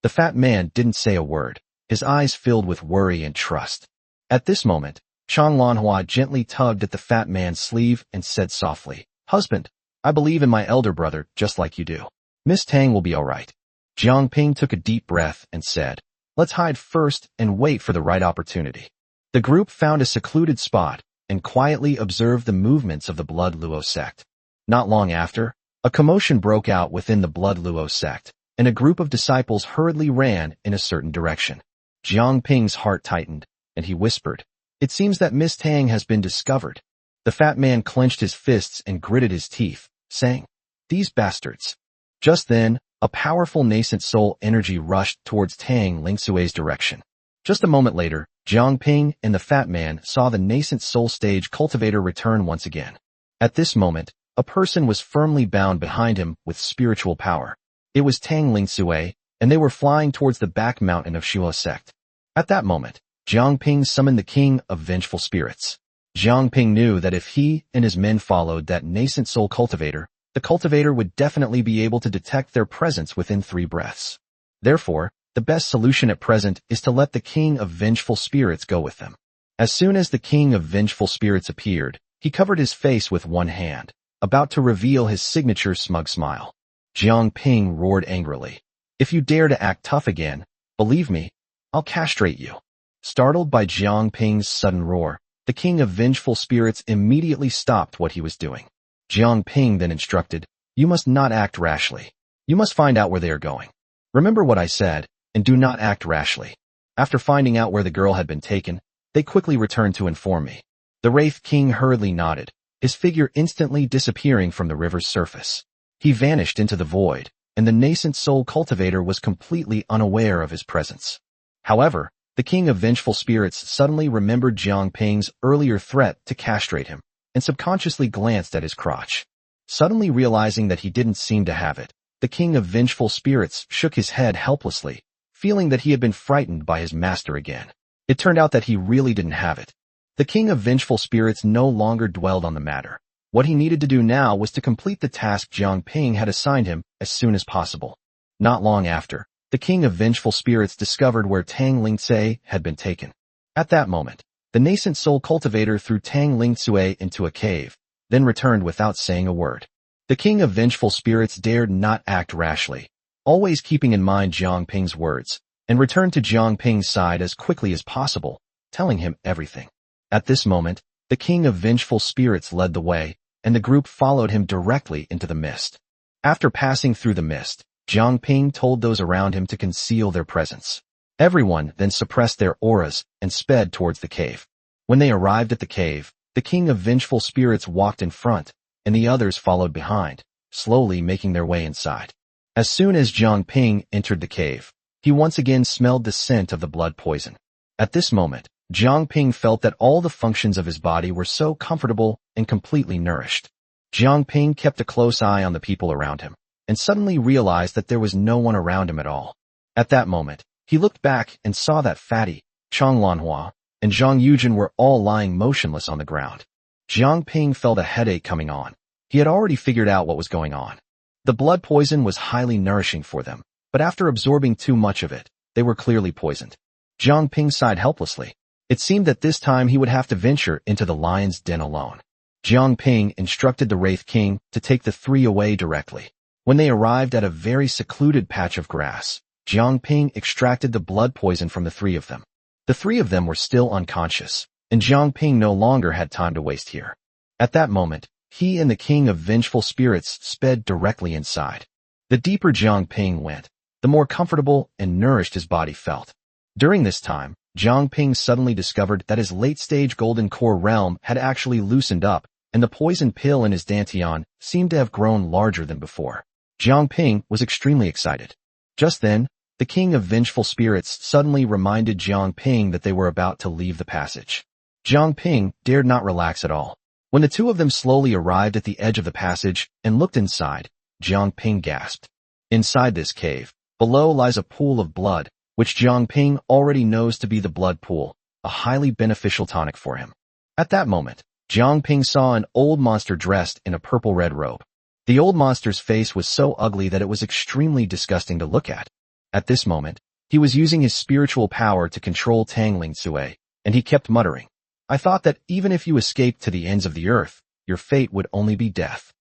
The fat man didn't say a word, his eyes filled with worry and trust. At this moment, Chang Lanhua gently tugged at the fat man's sleeve and said softly, "Husband, I believe in my elder brother just like you do. Miss Tang will be all right." Jiang Ping took a deep breath and said, "Let's hide first and wait for the right opportunity." The group found a secluded spot and quietly observed the movements of the Blood Luo sect. Not long after, a commotion broke out within the Blood Luo sect, and a group of disciples hurriedly ran in a certain direction. Jiang Ping's heart tightened, and he whispered, "It seems that Miss Tang has been discovered." The fat man clenched his fists and gritted his teeth, saying, "These bastards." Just then, a powerful nascent soul energy rushed towards Tang Lingsui's direction. Just a moment later, Jiang Ping and the fat man saw the nascent soul stage cultivator return once again. At this moment, a person was firmly bound behind him with spiritual power. It was Tang Lingsui, and they were flying towards the back mountain of Shua sect. At that moment, Jiang Ping summoned the king of vengeful spirits. Jiang Ping knew that if he and his men followed that nascent soul cultivator, the cultivator would definitely be able to detect their presence within 3 breaths. Therefore, the best solution at present is to let the king of vengeful spirits go with them. As soon as the king of vengeful spirits appeared, he covered his face with one hand, about to reveal his signature smug smile. Jiang Ping roared angrily, "If you dare to act tough again, believe me, I'll castrate you." Startled by Jiang Ping's sudden roar, the king of vengeful spirits immediately stopped what he was doing. Jiang Ping then instructed, "You must not act rashly. You must find out where they are going. Remember what I said, and do not act rashly." After finding out where the girl had been taken, they quickly returned to inform me. The Wraith King hurriedly nodded, his figure instantly disappearing from the river's surface. He vanished into the void, and the nascent soul cultivator was completely unaware of his presence. However, the king of vengeful spirits suddenly remembered Jiang Ping's earlier threat to castrate him, and subconsciously glanced at his crotch. Suddenly realizing that he didn't seem to have it, the king of vengeful spirits shook his head helplessly, feeling that he had been frightened by his master again. It turned out that he really didn't have it. The king of vengeful spirits no longer dwelled on the matter. What he needed to do now was to complete the task Jiang Ping had assigned him as soon as possible. Not long after, the king of vengeful spirits discovered where Tang Lingsui had been taken. At that moment, the nascent soul cultivator threw Tang Lingsui into a cave, then returned without saying a word. The king of vengeful spirits dared not act rashly, always keeping in mind Jiang Ping's words, and returned to Jiang Ping's side as quickly as possible, telling him everything. At this moment, the king of vengeful spirits led the way, and the group followed him directly into the mist. After passing through the mist, Jiang Ping told those around him to conceal their presence. Everyone then suppressed their auras and sped towards the cave. When they arrived at the cave, the king of vengeful spirits walked in front, and the others followed behind, slowly making their way inside. As soon as Jiang Ping entered the cave, he once again smelled the scent of the blood poison. At this moment, Jiang Ping felt that all the functions of his body were so comfortable and completely nourished. Jiang Ping kept a close eye on the people around him, and suddenly realized that there was no one around him at all. At that moment, he looked back and saw that Fatty, Chang Lanhua, and Zhang Yujin were all lying motionless on the ground. Jiang Ping felt a headache coming on. He had already figured out what was going on. The blood poison was highly nourishing for them, but after absorbing too much of it, they were clearly poisoned. Jiang Ping sighed helplessly. It seemed that this time he would have to venture into the lion's den alone. Jiang Ping instructed the Wraith King to take the 3 away directly. When they arrived at a very secluded patch of grass, Jiang Ping extracted the blood poison from the 3 of them. The 3 of them were still unconscious, and Jiang Ping no longer had time to waste here. At that moment, he and the king of vengeful spirits sped directly inside. The deeper Jiang Ping went, the more comfortable and nourished his body felt. During this time, Jiang Ping suddenly discovered that his late-stage golden core realm had actually loosened up, and the poison pill in his dantian seemed to have grown larger than before. Jiang Ping was extremely excited. Just then, the king of vengeful spirits suddenly reminded Jiang Ping that they were about to leave the passage. Jiang Ping dared not relax at all. When the two of them slowly arrived at the edge of the passage and looked inside, Jiang Ping gasped. Inside this cave, below lies a pool of blood, which Jiang Ping already knows to be the blood pool, a highly beneficial tonic for him. At that moment, Jiang Ping saw an old monster dressed in a purple-red robe. The old monster's face was so ugly that it was extremely disgusting to look at. At this moment, he was using his spiritual power to control Tang Ling Sui, and he kept muttering, "I thought that even if you escaped to the ends of the earth, your fate would only be death.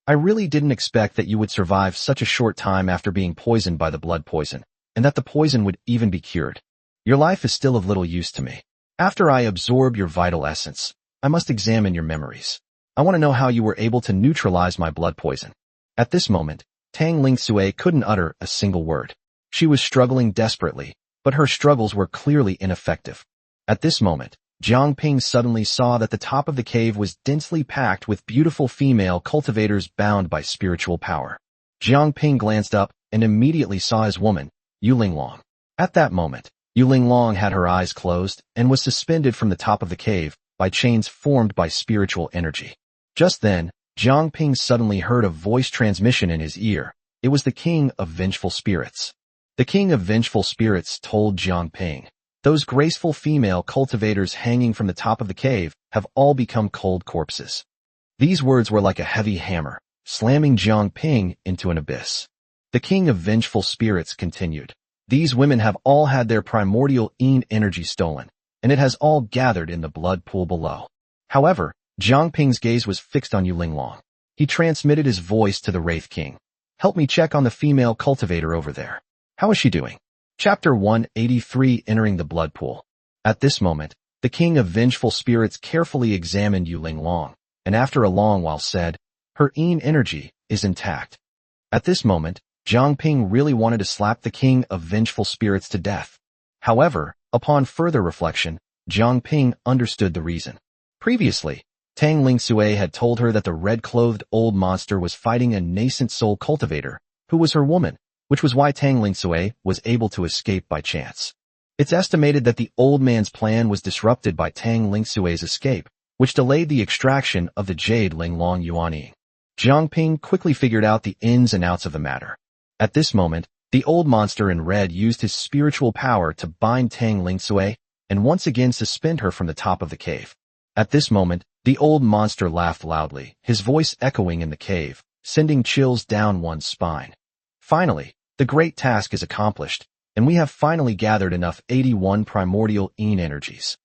I really didn't expect that you would survive such a short time after being poisoned by the blood poison, and that the poison would even be cured. Your life is still of little use to me. After I absorb your vital essence, I must examine your memories. I want to know how you were able to neutralize my blood poison." At this moment, Tang Ling Sui couldn't utter a single word. She was struggling desperately, but her struggles were clearly ineffective. At this moment, Jiang Ping suddenly saw that the top of the cave was densely packed with beautiful female cultivators bound by spiritual power. Jiang Ping glanced up and immediately saw his woman, Yu Linglong. At that moment, Yu Linglong had her eyes closed and was suspended from the top of the cave by chains formed by spiritual energy. Just then, Jiang Ping suddenly heard a voice transmission in his ear. It was the king of vengeful spirits. The king of vengeful spirits told Jiang Ping, "Those graceful female cultivators hanging from the top of the cave have all become cold corpses." These words were like a heavy hammer, slamming Jiang Ping into an abyss. The king of vengeful spirits continued, "These women have all had their primordial yin energy stolen, and it has all gathered in the blood pool below." However, Jiang Ping's gaze was fixed on Yu Linglong. He transmitted his voice to the Wraith King. "Help me check on the female cultivator over there. How is she doing?" Chapter 183, Entering the Blood Pool. At this moment, the king of vengeful spirits carefully examined Yu Linglong, and after a long while said, "Her yin energy is intact." At this moment, Jiang Ping really wanted to slap the king of vengeful spirits to death. However, upon further reflection, Jiang Ping understood the reason. Previously, Tang Ling Sui had told her that the red-clothed old monster was fighting a nascent soul cultivator, who was her woman, which was why Tang Ling Sui was able to escape by chance. It's estimated that the old man's plan was disrupted by Tang Ling Sui's escape, which delayed the extraction of the jade Linglong Yuanying. Jiang Ping quickly figured out the ins and outs of the matter. At this moment, the old monster in red used his spiritual power to bind Tang Ling Sui and once again suspend her from the top of the cave. At this moment, the old monster laughed loudly, his voice echoing in the cave, sending chills down one's spine. Finally, the great task is accomplished, and we have finally gathered enough 81 primordial yin energies.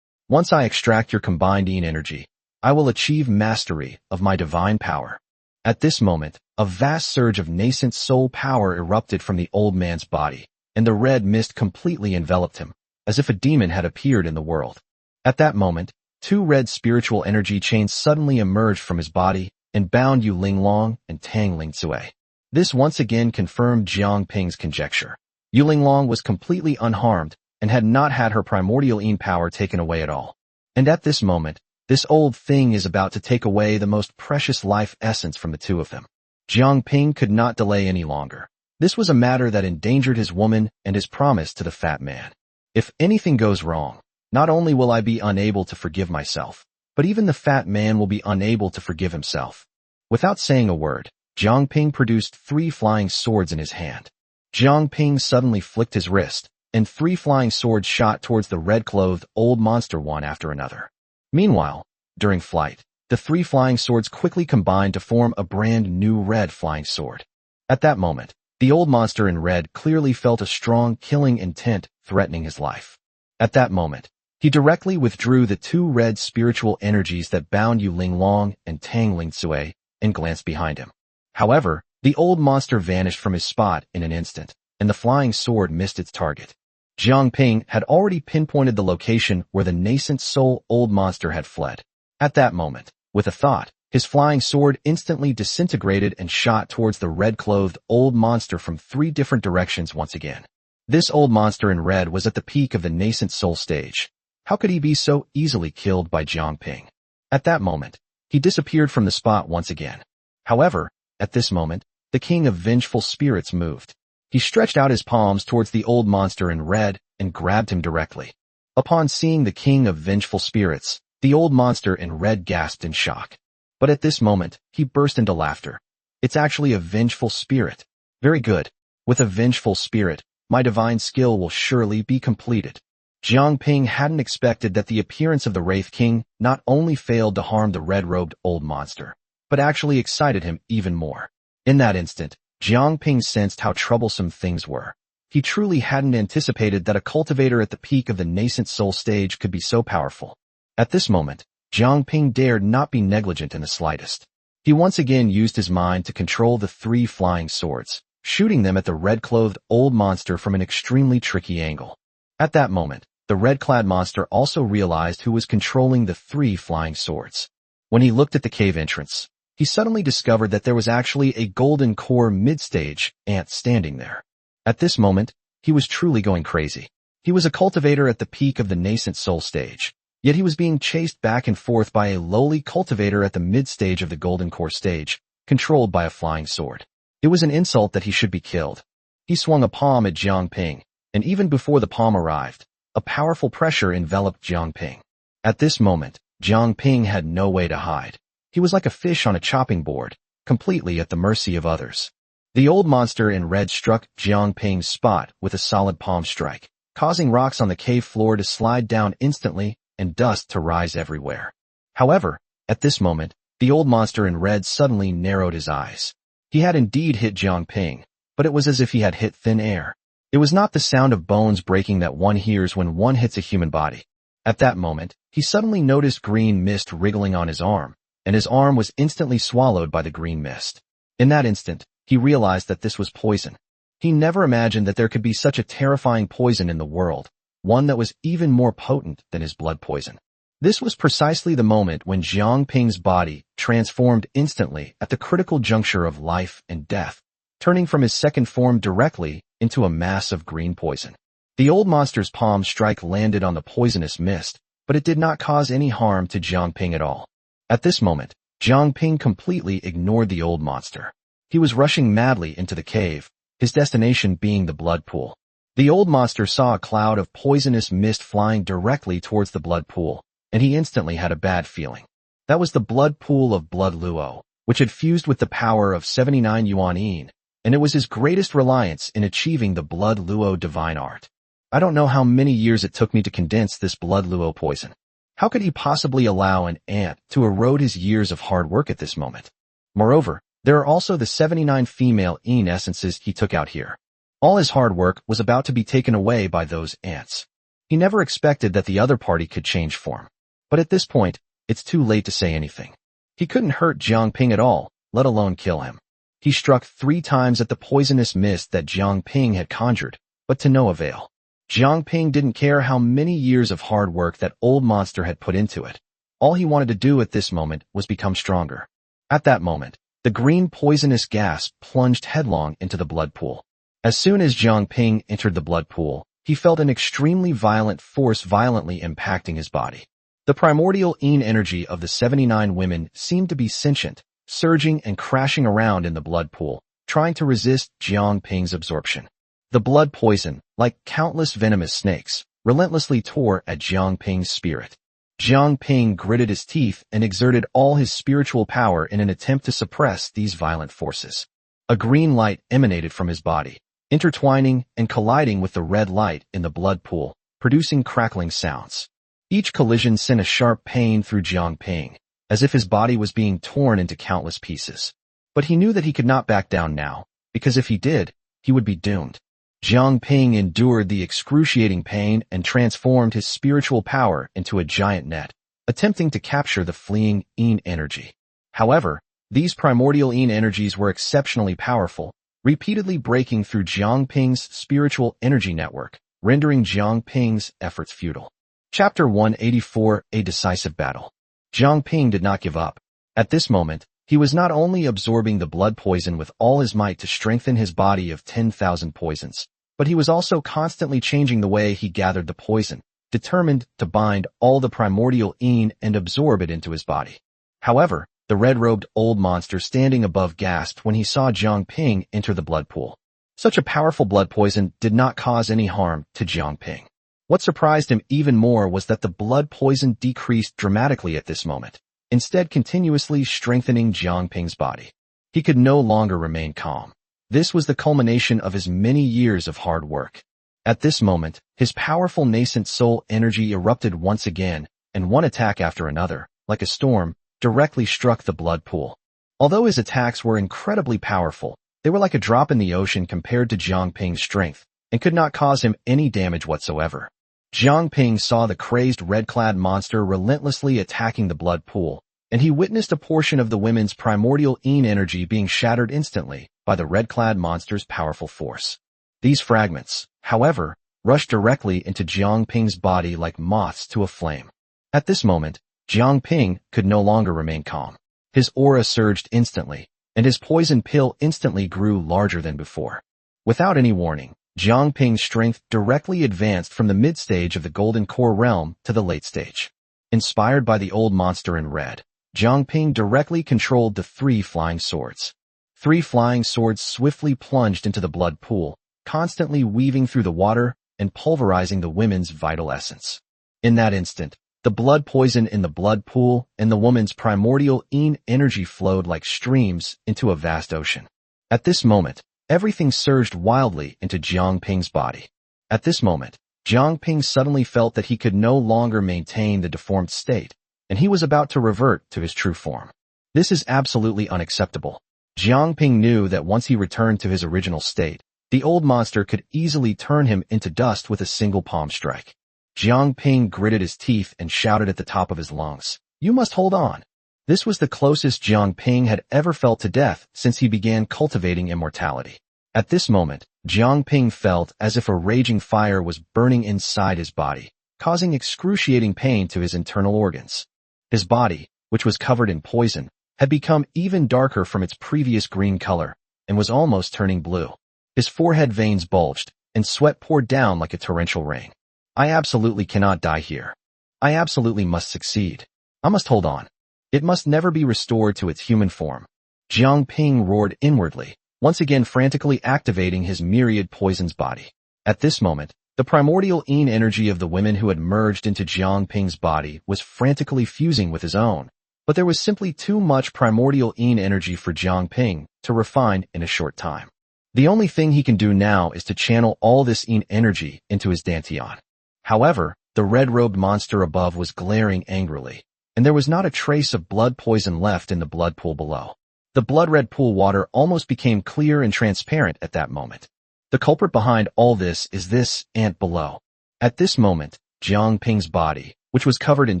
Once I extract your combined yin energy, I will achieve mastery of my divine power. At this moment, a vast surge of nascent soul power erupted from the old man's body, and the red mist completely enveloped him, as if a demon had appeared in the world. At that moment, two red spiritual energy chains suddenly emerged from his body and bound Yu Linglong and Tang Ling Sui. This once again confirmed Jiang Ping's conjecture. Yu Linglong was completely unharmed and had not had her primordial yin power taken away at all. And at this moment, this old thing is about to take away the most precious life essence from the two of them. Jiang Ping could not delay any longer. This was a matter that endangered his woman and his promise to the fat man. If anything goes wrong, not only will I be unable to forgive myself, but even the fat man will be unable to forgive himself. Without saying a word, Jiang Ping produced 3 flying swords in his hand. Jiang Ping suddenly flicked his wrist, and 3 flying swords shot towards the red-clothed old monster one after another. Meanwhile, during flight, the 3 flying swords quickly combined to form a brand new red flying sword. At that moment, the old monster in red clearly felt a strong killing intent threatening his life. At that moment, he directly withdrew the 2 red spiritual energies that bound Yu Linglong and Tang Ling Sui and glanced behind him. However, the old monster vanished from his spot in an instant, and the flying sword missed its target. Jiang Ping had already pinpointed the location where the nascent soul old monster had fled. At that moment, with a thought, his flying sword instantly disintegrated and shot towards the red-clothed old monster from 3 different directions once again. This old monster in red was at the peak of the nascent soul stage. How could he be so easily killed by Jiang Ping? At that moment, he disappeared from the spot once again. However, at this moment, the king of vengeful spirits moved. He stretched out his palms towards the old monster in red and grabbed him directly. Upon seeing the king of vengeful spirits, the old monster in red gasped in shock. But at this moment, he burst into laughter. It's actually a vengeful spirit. Very good. With a vengeful spirit, my divine skill will surely be completed. Jiang Ping hadn't expected that the appearance of the Wraith King not only failed to harm the red-robed old monster, but actually excited him even more. In that instant, Jiang Ping sensed how troublesome things were. He truly hadn't anticipated that a cultivator at the peak of the nascent soul stage could be so powerful. At this moment, Jiang Ping dared not be negligent in the slightest. He once again used his mind to control the 3 flying swords, shooting them at the red-clothed old monster from an extremely tricky angle. At that moment, the red-clad monster also realized who was controlling the 3 flying swords. When he looked at the cave entrance, he suddenly discovered that there was actually a golden core mid-stage ant standing there. At this moment, he was truly going crazy. He was a cultivator at the peak of the nascent soul stage, yet he was being chased back and forth by a lowly cultivator at the mid-stage of the golden core stage, controlled by a flying sword. It was an insult that he should be killed. He swung a palm at Jiang Ping, and even before the palm arrived, a powerful pressure enveloped Jiang Ping. At this moment, Jiang Ping had no way to hide. He was like a fish on a chopping board, completely at the mercy of others. The old monster in red struck Jiang Ping's spot with a solid palm strike, causing rocks on the cave floor to slide down instantly and dust to rise everywhere. However, at this moment, the old monster in red suddenly narrowed his eyes. He had indeed hit Jiang Ping, but it was as if he had hit thin air. It was not the sound of bones breaking that one hears when one hits a human body. At that moment, he suddenly noticed green mist wriggling on his arm, and his arm was instantly swallowed by the green mist. In that instant, he realized that this was poison. He never imagined that there could be such a terrifying poison in the world, one that was even more potent than his blood poison. This was precisely the moment when Jiang Ping's body transformed instantly at the critical juncture of life and death, turning from his second form directly into a mass of green poison. The old monster's palm strike landed on the poisonous mist, but it did not cause any harm to Jiang Ping at all. At this moment, Jiang Ping completely ignored the old monster. He was rushing madly into the cave, his destination being the blood pool. The old monster saw a cloud of poisonous mist flying directly towards the blood pool, and he instantly had a bad feeling. That was the blood pool of Blood Luo, which had fused with the power of 79 Yuan Yin, and it was his greatest reliance in achieving the Blood Luo divine art. I don't know how many years it took me to condense this Blood Luo poison. How could he possibly allow an ant to erode his years of hard work at this moment? Moreover, there are also the 79 female Yin essences he took out here. All his hard work was about to be taken away by those ants. He never expected that the other party could change form. But at this point, it's too late to say anything. He couldn't hurt Jiang Ping at all, let alone kill him. He struck 3 times at the poisonous mist that Jiang Ping had conjured, but to no avail. Jiang Ping didn't care how many years of hard work that old monster had put into it. All he wanted to do at this moment was become stronger. At that moment, the green poisonous gas plunged headlong into the blood pool. As soon as Jiang Ping entered the blood pool, he felt an extremely violent force violently impacting his body. The primordial Yin energy of the 79 women seemed to be sentient, surging and crashing around in the blood pool, trying to resist Jiang Ping's absorption. The blood poison, like countless venomous snakes, relentlessly tore at Jiang Ping's spirit. Jiang Ping gritted his teeth and exerted all his spiritual power in an attempt to suppress these violent forces. A green light emanated from his body, intertwining and colliding with the red light in the blood pool, producing crackling sounds. Each collision sent a sharp pain through Jiang Ping, as if his body was being torn into countless pieces. But he knew that he could not back down now, because if he did, he would be doomed. Jiang Ping endured the excruciating pain and transformed his spiritual power into a giant net, attempting to capture the fleeing Yin energy. However, these primordial Yin energies were exceptionally powerful, repeatedly breaking through Jiang Ping's spiritual energy network, rendering Jiang Ping's efforts futile. Chapter 184, A Decisive Battle. Jiang Ping did not give up. At this moment, he was not only absorbing the blood poison with all his might to strengthen his body of 10,000 poisons, but he was also constantly changing the way he gathered the poison, determined to bind all the primordial yin and absorb it into his body. However, the red-robed old monster standing above gasped when he saw Jiang Ping enter the blood pool. Such a powerful blood poison did not cause any harm to Jiang Ping. What surprised him even more was that the blood poison decreased dramatically at this moment, instead continuously strengthening Jiang Ping's body. He could no longer remain calm. This was the culmination of his many years of hard work. At this moment, his powerful nascent soul energy erupted once again, and one attack after another, like a storm, directly struck the blood pool. Although his attacks were incredibly powerful, they were like a drop in the ocean compared to Jiang Ping's strength, and could not cause him any damage whatsoever. Jiang Ping saw the crazed red-clad monster relentlessly attacking the blood pool, and he witnessed a portion of the women's primordial yin energy being shattered instantly by the red-clad monster's powerful force. These fragments, however, rushed directly into Jiang Ping's body like moths to a flame. At this moment, Jiang Ping could no longer remain calm. His aura surged instantly, and his poison pill instantly grew larger than before. Without any warning, Jiang Ping's strength directly advanced from the mid-stage of the Golden Core realm to the late stage. Inspired by the old monster in red, Jiang Ping directly controlled the 3 flying swords. 3 flying swords swiftly plunged into the blood pool, constantly weaving through the water and pulverizing the women's vital essence. In that instant, the blood poison in the blood pool and the woman's primordial yin energy flowed like streams into a vast ocean. At this moment, everything surged wildly into Jiang Ping's body. At this moment, Jiang Ping suddenly felt that he could no longer maintain the deformed state, and he was about to revert to his true form. This is absolutely unacceptable. Jiang Ping knew that once he returned to his original state, the old monster could easily turn him into dust with a single palm strike. Jiang Ping gritted his teeth and shouted at the top of his lungs, "You must hold on." This was the closest Jiang Ping had ever felt to death since he began cultivating immortality. At this moment, Jiang Ping felt as if a raging fire was burning inside his body, causing excruciating pain to his internal organs. His body, which was covered in poison, had become even darker from its previous green color, and was almost turning blue. His forehead veins bulged, and sweat poured down like a torrential rain. I absolutely cannot die here. I absolutely must succeed. I must hold on. It must never be restored to its human form. Jiang Ping roared inwardly, once again frantically activating his myriad poison's body. At this moment, the primordial yin energy of the women who had merged into Jiang Ping's body was frantically fusing with his own, but there was simply too much primordial yin energy for Jiang Ping to refine in a short time. The only thing he can do now is to channel all this yin energy into his dantian. However, the red-robed monster above was glaring angrily, and there was not a trace of blood poison left in the blood pool below. The blood-red pool water almost became clear and transparent at that moment. The culprit behind all this is this ant below. At this moment, Jiang Ping's body, which was covered in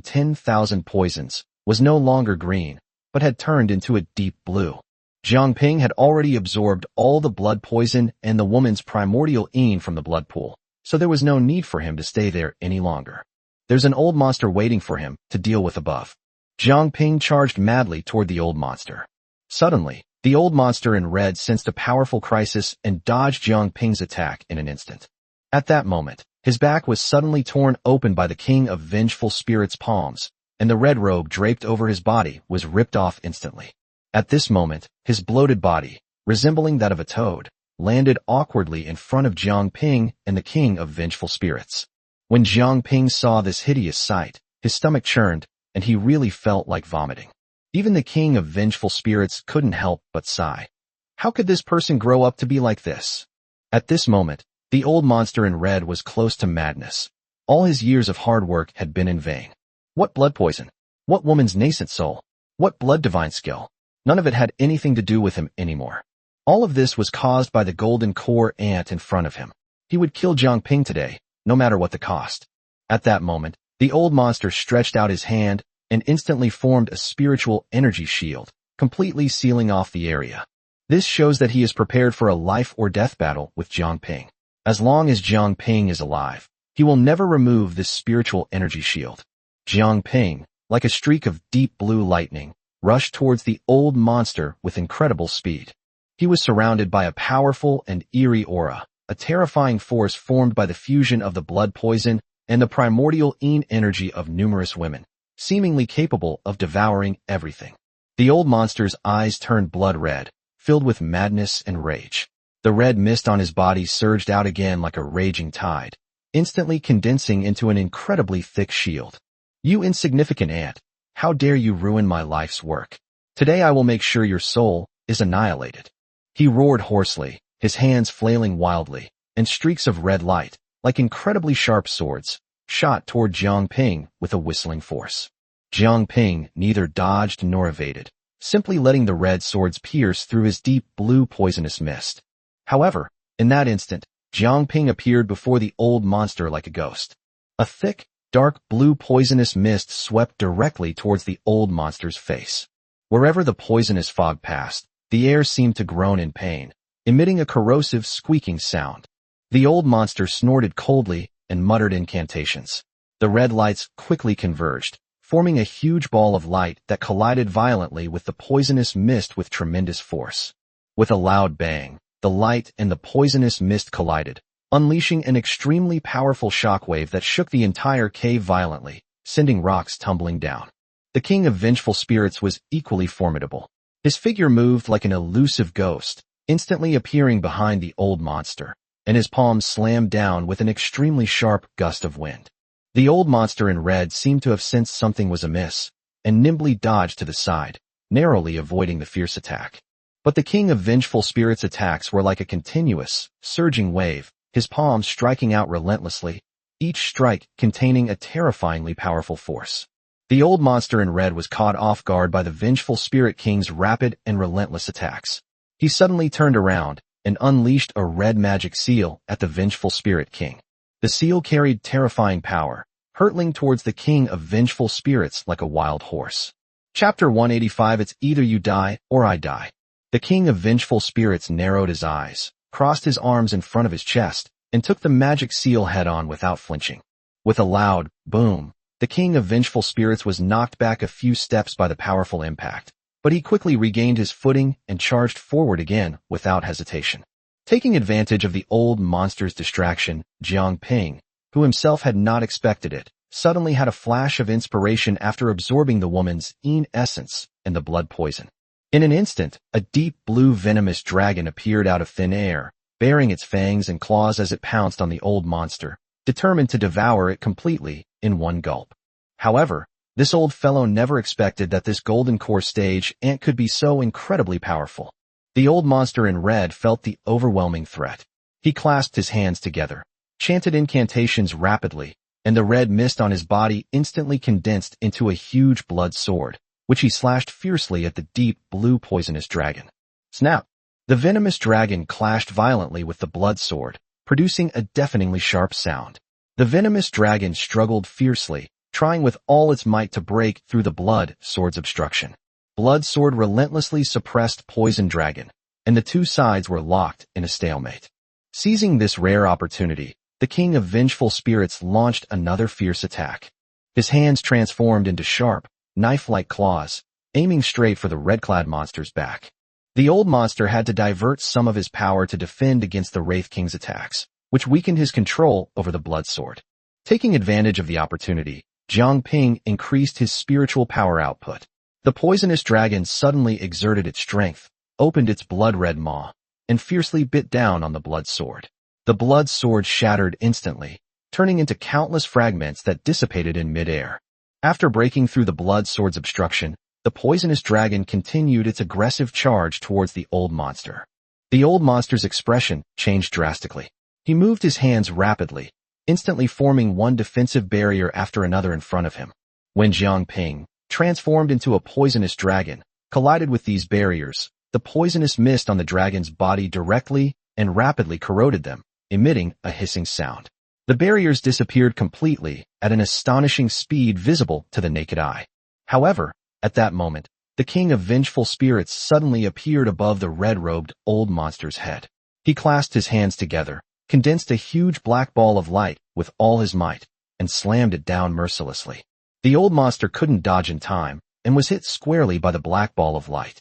10,000 poisons, was no longer green, but had turned into a deep blue. Jiang Ping had already absorbed all the blood poison and the woman's primordial yin from the blood pool, so there was no need for him to stay there any longer. There's an old monster waiting for him to deal with above. Jiang Ping charged madly toward the old monster. Suddenly, the old monster in red sensed a powerful crisis and dodged Jiang Ping's attack in an instant. At that moment, his back was suddenly torn open by the King of Vengeful Spirits' palms, and the red robe draped over his body was ripped off instantly. At this moment, his bloated body, resembling that of a toad, landed awkwardly in front of Jiang Ping and the King of Vengeful Spirits. When Jiang Ping saw this hideous sight, his stomach churned, and he really felt like vomiting. Even the King of Vengeful Spirits couldn't help but sigh. How could this person grow up to be like this? At this moment, the old monster in red was close to madness. All his years of hard work had been in vain. What blood poison? What woman's nascent soul? What blood divine skill? None of it had anything to do with him anymore. All of this was caused by the golden core ant in front of him. He would kill Jiang Ping today, no matter what the cost. At that moment, the old monster stretched out his hand and instantly formed a spiritual energy shield, completely sealing off the area. This shows that he is prepared for a life or death battle with Jiang Ping. As long as Jiang Ping is alive, he will never remove this spiritual energy shield. Jiang Ping, like a streak of deep blue lightning, rushed towards the old monster with incredible speed. He was surrounded by a powerful and eerie aura, a terrifying force formed by the fusion of the blood poison and the primordial energy of numerous women, seemingly capable of devouring everything. The old monster's eyes turned blood red, filled with madness and rage. The red mist on his body surged out again like a raging tide, instantly condensing into an incredibly thick shield. "You insignificant ant! How dare you ruin my life's work? Today I will make sure your soul is annihilated." He roared hoarsely, his hands flailing wildly, and streaks of red light, like incredibly sharp swords, shot toward Jiang Ping with a whistling force. Jiang Ping neither dodged nor evaded, simply letting the red swords pierce through his deep blue poisonous mist. However, in that instant, Jiang Ping appeared before the old monster like a ghost. A thick, dark blue poisonous mist swept directly towards the old monster's face. Wherever the poisonous fog passed, the air seemed to groan in pain, emitting a corrosive squeaking sound. The old monster snorted coldly and muttered incantations. The red lights quickly converged, forming a huge ball of light that collided violently with the poisonous mist with tremendous force. With a loud bang, the light and the poisonous mist collided, unleashing an extremely powerful shockwave that shook the entire cave violently, sending rocks tumbling down. The king of vengeful spirits was equally formidable. His figure moved like an elusive ghost, instantly appearing behind the old monster, and his palms slammed down with an extremely sharp gust of wind. The old monster in red seemed to have sensed something was amiss, and nimbly dodged to the side, narrowly avoiding the fierce attack. But the king of vengeful spirits' attacks were like a continuous, surging wave, his palms striking out relentlessly, each strike containing a terrifyingly powerful force. The old monster in red was caught off guard by the vengeful spirit king's rapid and relentless attacks. He suddenly turned around and unleashed a red magic seal at the vengeful spirit king. The seal carried terrifying power, hurtling towards the king of vengeful spirits like a wild horse. Chapter 185. It's either you die or I die. The king of vengeful spirits narrowed his eyes, crossed his arms in front of his chest, and took the magic seal head-on without flinching. With a loud boom, the king of vengeful spirits was knocked back a few steps by the powerful impact, but he quickly regained his footing and charged forward again without hesitation. Taking advantage of the old monster's distraction, Jiang Ping, who himself had not expected it, suddenly had a flash of inspiration after absorbing the woman's essence and the blood poison. In an instant, a deep blue venomous dragon appeared out of thin air, baring its fangs and claws as it pounced on the old monster, determined to devour it completely in one gulp. However, this old fellow never expected that this golden core stage ant could be so incredibly powerful. The old monster in red felt the overwhelming threat. He clasped his hands together, chanted incantations rapidly, and the red mist on his body instantly condensed into a huge blood sword, which he slashed fiercely at the deep blue poisonous dragon. Snap! The venomous dragon clashed violently with the blood sword, producing a deafeningly sharp sound. The venomous dragon struggled fiercely, trying with all its might to break through the blood sword's obstruction. Blood sword relentlessly suppressed poison dragon, and the two sides were locked in a stalemate. Seizing this rare opportunity, the king of vengeful spirits launched another fierce attack. His hands transformed into sharp, knife-like claws, aiming straight for the red-clad monster's back. The old monster had to divert some of his power to defend against the Wraith King's attacks, which weakened his control over the blood sword. Taking advantage of the opportunity, Jiang Ping increased his spiritual power output. The poisonous dragon suddenly exerted its strength, opened its blood-red maw, and fiercely bit down on the blood sword. The blood sword shattered instantly, turning into countless fragments that dissipated in mid-air. After breaking through the blood sword's obstruction, the poisonous dragon continued its aggressive charge towards the old monster. The old monster's expression changed drastically. He moved his hands rapidly, instantly forming one defensive barrier after another in front of him. When Jiang Ping, transformed into a poisonous dragon, collided with these barriers, the poisonous mist on the dragon's body directly and rapidly corroded them, emitting a hissing sound. The barriers disappeared completely at an astonishing speed visible to the naked eye. However, at that moment, the king of vengeful spirits suddenly appeared above the red-robed old monster's head. He clasped his hands together, condensed a huge black ball of light with all his might, and slammed it down mercilessly. The old monster couldn't dodge in time, and was hit squarely by the black ball of light.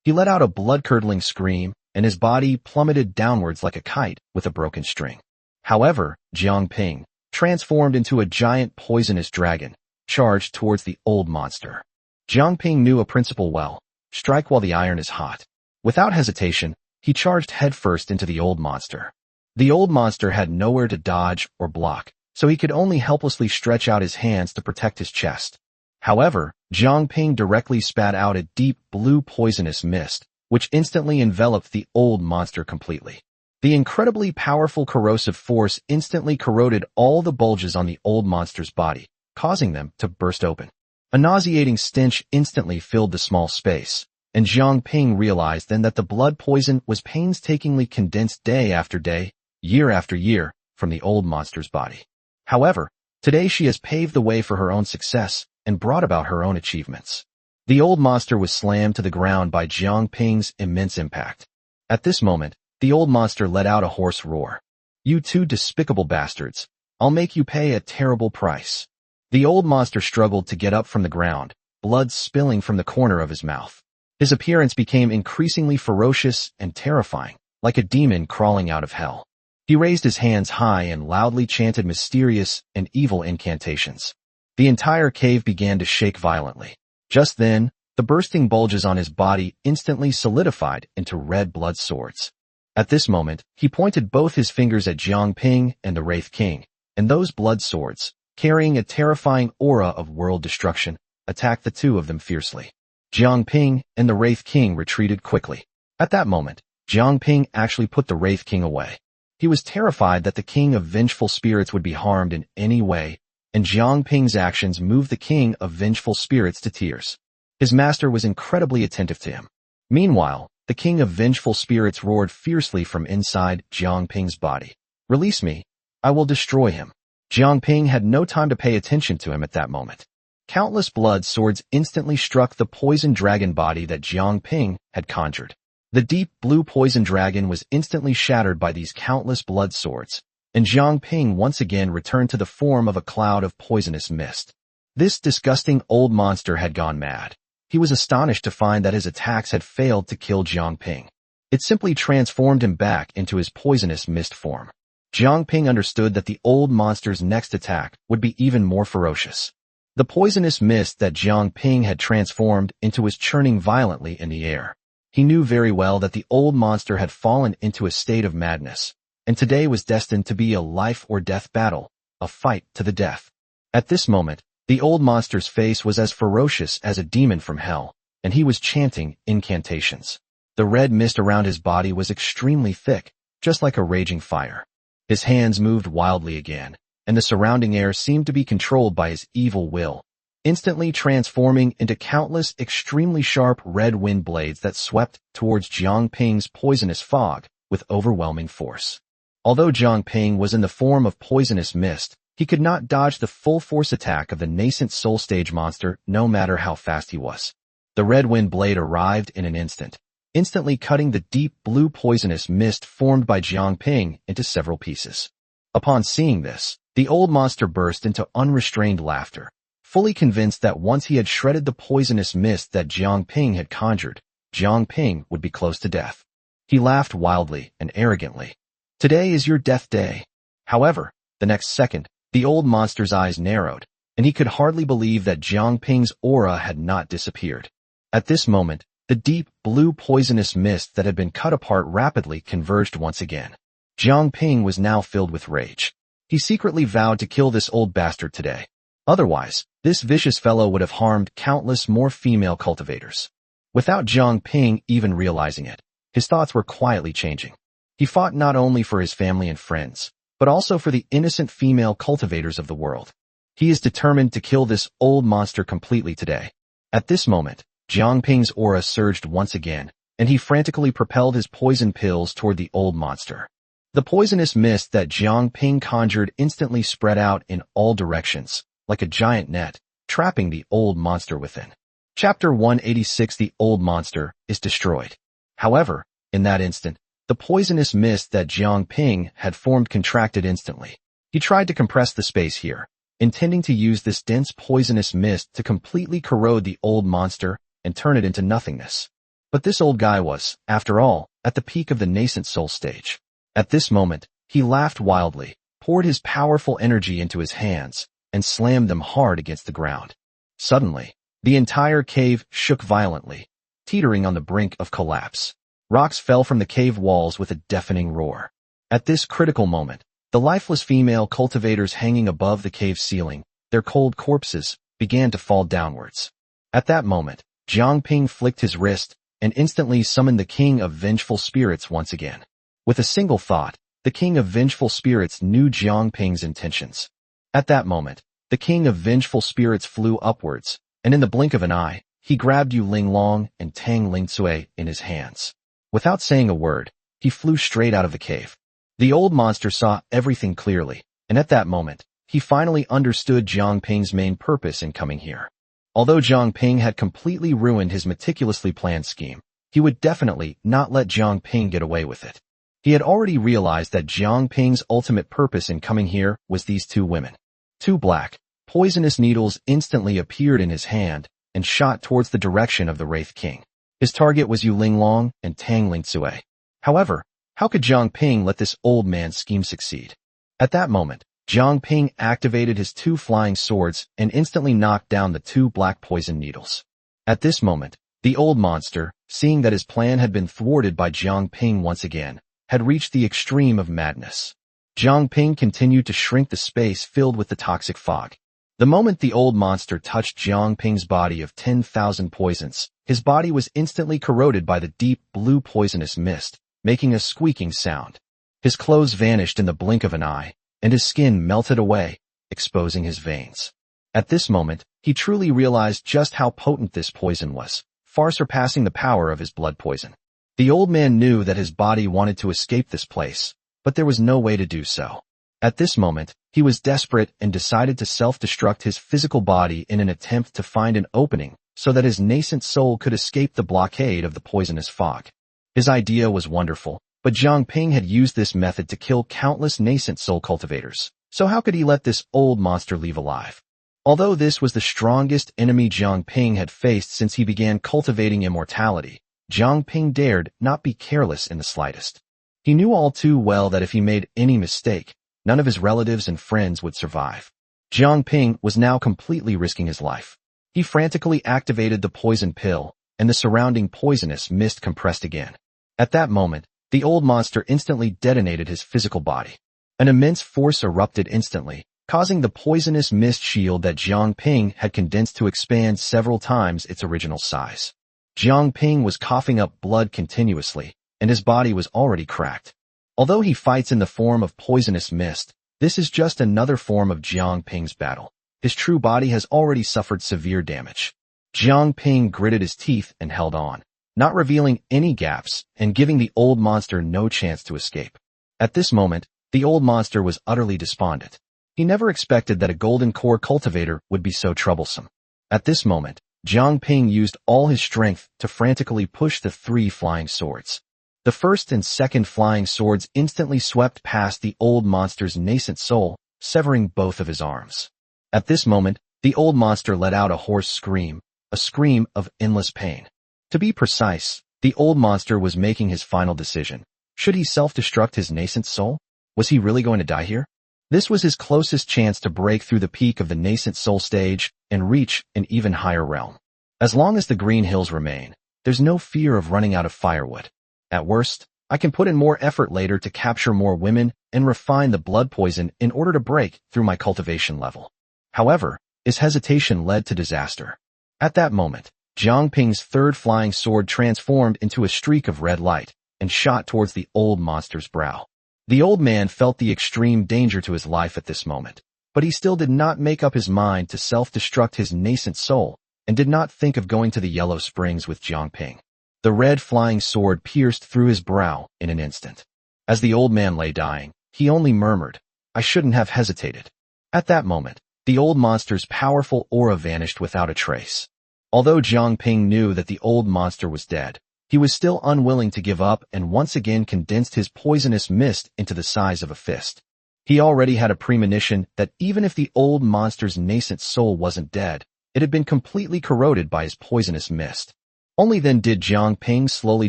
He let out a blood-curdling scream, and his body plummeted downwards like a kite with a broken string. However, Jiang Ping, transformed into a giant poisonous dragon, charged towards the old monster. Jiang Ping knew a principle well: strike while the iron is hot. Without hesitation, he charged headfirst into the old monster. The old monster had nowhere to dodge or block, so he could only helplessly stretch out his hands to protect his chest. However, Jiang Ping directly spat out a deep blue poisonous mist, which instantly enveloped the old monster completely. The incredibly powerful corrosive force instantly corroded all the bulges on the old monster's body, causing them to burst open. A nauseating stench instantly filled the small space, and Jiang Ping realized then that the blood poison was painstakingly condensed day after day, year after year, from the old monster's body. However, today she has paved the way for her own success and brought about her own achievements. The old monster was slammed to the ground by Jiang Ping's immense impact. At this moment, the old monster let out a hoarse roar. "You two despicable bastards! I'll make you pay a terrible price." The old monster struggled to get up from the ground, blood spilling from the corner of his mouth. His appearance became increasingly ferocious and terrifying, like a demon crawling out of hell. He raised his hands high and loudly chanted mysterious and evil incantations. The entire cave began to shake violently. Just then, the bursting bulges on his body instantly solidified into red blood swords. At this moment, he pointed both his fingers at Jiang Ping and the Wraith King, and those blood swords, carrying a terrifying aura of world destruction, attacked the two of them fiercely. Jiang Ping and the Wraith King retreated quickly. At that moment, Jiang Ping actually put the Wraith King away. He was terrified that the King of Vengeful Spirits would be harmed in any way, and Jiang Ping's actions moved the King of Vengeful Spirits to tears. His master was incredibly attentive to him. Meanwhile, the King of Vengeful Spirits roared fiercely from inside Jiang Ping's body. "Release me. I will destroy him." Jiang Ping had no time to pay attention to him at that moment. Countless blood swords instantly struck the poison dragon body that Jiang Ping had conjured. The deep blue poison dragon was instantly shattered by these countless blood swords, and Jiang Ping once again returned to the form of a cloud of poisonous mist. This disgusting old monster had gone mad. He was astonished to find that his attacks had failed to kill Jiang Ping. It simply transformed him back into his poisonous mist form. Jiang Ping understood that the old monster's next attack would be even more ferocious. The poisonous mist that Jiang Ping had transformed into was churning violently in the air. He knew very well that the old monster had fallen into a state of madness, and today was destined to be a life-or-death battle, a fight to the death. At this moment, the old monster's face was as ferocious as a demon from hell, and he was chanting incantations. The red mist around his body was extremely thick, just like a raging fire. His hands moved wildly again, and the surrounding air seemed to be controlled by his evil will, instantly transforming into countless extremely sharp red wind blades that swept towards Jiang Ping's poisonous fog with overwhelming force. Although Jiang Ping was in the form of poisonous mist, he could not dodge the full force attack of the nascent soul stage monster no matter how fast he was. The red wind blade arrived in an instant, instantly cutting the deep blue poisonous mist formed by Jiang Ping into several pieces. Upon seeing this, the old monster burst into unrestrained laughter, fully convinced that once he had shredded the poisonous mist that Jiang Ping had conjured, Jiang Ping would be close to death. He laughed wildly and arrogantly. "Today is your death day." However, the next second, the old monster's eyes narrowed, and he could hardly believe that Jiang Ping's aura had not disappeared. At this moment, the deep blue poisonous mist that had been cut apart rapidly converged once again. Jiang Ping was now filled with rage. He secretly vowed to kill this old bastard today. Otherwise, this vicious fellow would have harmed countless more female cultivators. Without Jiang Ping even realizing it, his thoughts were quietly changing. He fought not only for his family and friends, but also for the innocent female cultivators of the world. He is determined to kill this old monster completely today. At this moment, Jiang Ping's aura surged once again, and he frantically propelled his poison pills toward the old monster. The poisonous mist that Jiang Ping conjured instantly spread out in all directions, like a giant net, trapping the old monster within. Chapter 186. The old monster is destroyed. However, in that instant, the poisonous mist that Jiang Ping had formed contracted instantly. He tried to compress the space here, intending to use this dense poisonous mist to completely corrode the old monster and turn it into nothingness. But this old guy was, after all, at the peak of the nascent soul stage. At this moment, he laughed wildly, poured his powerful energy into his hands, and slammed them hard against the ground. Suddenly, the entire cave shook violently, teetering on the brink of collapse. Rocks fell from the cave walls with a deafening roar. At this critical moment, the lifeless female cultivators hanging above the cave ceiling, their cold corpses, began to fall downwards. At that moment, Jiang Ping flicked his wrist and instantly summoned the King of Vengeful Spirits once again. With a single thought, the King of Vengeful Spirits knew Jiang Ping's intentions. At that moment, the King of Vengeful Spirits flew upwards, and in the blink of an eye, he grabbed Yu Linglong and Tang Lingcui in his hands. Without saying a word, he flew straight out of the cave. The old monster saw everything clearly, and at that moment, he finally understood Jiang Ping's main purpose in coming here. Although Jiang Ping had completely ruined his meticulously planned scheme, he would definitely not let Jiang Ping get away with it. He had already realized that Jiang Ping's ultimate purpose in coming here was these two women. Two black, poisonous needles instantly appeared in his hand and shot towards the direction of the Wraith King. His target was Yu Linglong and Tang Lingcui. However, how could Jiang Ping let this old man's scheme succeed? At that moment, Jiang Ping activated his two flying swords and instantly knocked down the two black poison needles. At this moment, the old monster, seeing that his plan had been thwarted by Jiang Ping once again, had reached the extreme of madness. Jiang Ping continued to shrink the space filled with the toxic fog. The moment the old monster touched Jiang Ping's body of 10,000 poisons, his body was instantly corroded by the deep blue poisonous mist, making a squeaking sound. His clothes vanished in the blink of an eye, and his skin melted away, exposing his veins. At this moment, he truly realized just how potent this poison was, far surpassing the power of his blood poison. The old man knew that his body wanted to escape this place, but there was no way to do so. At this moment, he was desperate and decided to self-destruct his physical body in an attempt to find an opening so that his nascent soul could escape the blockade of the poisonous fog. His idea was wonderful, but Jiang Ping had used this method to kill countless nascent soul cultivators, so how could he let this old monster leave alive? Although this was the strongest enemy Jiang Ping had faced since he began cultivating immortality, Jiang Ping dared not be careless in the slightest. He knew all too well that if he made any mistake, none of his relatives and friends would survive. Jiang Ping was now completely risking his life. He frantically activated the poison pill, and the surrounding poisonous mist compressed again. At that moment, the old monster instantly detonated his physical body. An immense force erupted instantly, causing the poisonous mist shield that Jiang Ping had condensed to expand several times its original size. Jiang Ping was coughing up blood continuously, and his body was already cracked. Although he fights in the form of poisonous mist, this is just another form of Jiang Ping's battle. His true body has already suffered severe damage. Jiang Ping gritted his teeth and held on, not revealing any gaps and giving the old monster no chance to escape. At this moment, the old monster was utterly despondent. He never expected that a golden core cultivator would be so troublesome. At this moment, Jiang Ping used all his strength to frantically push the three flying swords. The first and second flying swords instantly swept past the old monster's nascent soul, severing both of his arms. At this moment, the old monster let out a hoarse scream, a scream of endless pain. To be precise, the old monster was making his final decision. Should he self-destruct his nascent soul? Was he really going to die here? This was his closest chance to break through the peak of the nascent soul stage and reach an even higher realm. As long as the green hills remain, there's no fear of running out of firewood. At worst, I can put in more effort later to capture more women and refine the blood poison in order to break through my cultivation level. However, his hesitation led to disaster. At that moment, Jiang Ping's third flying sword transformed into a streak of red light and shot towards the old monster's brow. The old man felt the extreme danger to his life at this moment, but he still did not make up his mind to self-destruct his nascent soul and did not think of going to the Yellow Springs with Jiang Ping. The red flying sword pierced through his brow in an instant. As the old man lay dying, he only murmured, "I shouldn't have hesitated." At that moment, the old monster's powerful aura vanished without a trace. Although Jiang Ping knew that the old monster was dead, he was still unwilling to give up and once again condensed his poisonous mist into the size of a fist. He already had a premonition that even if the old monster's nascent soul wasn't dead, it had been completely corroded by his poisonous mist. Only then did Jiang Ping slowly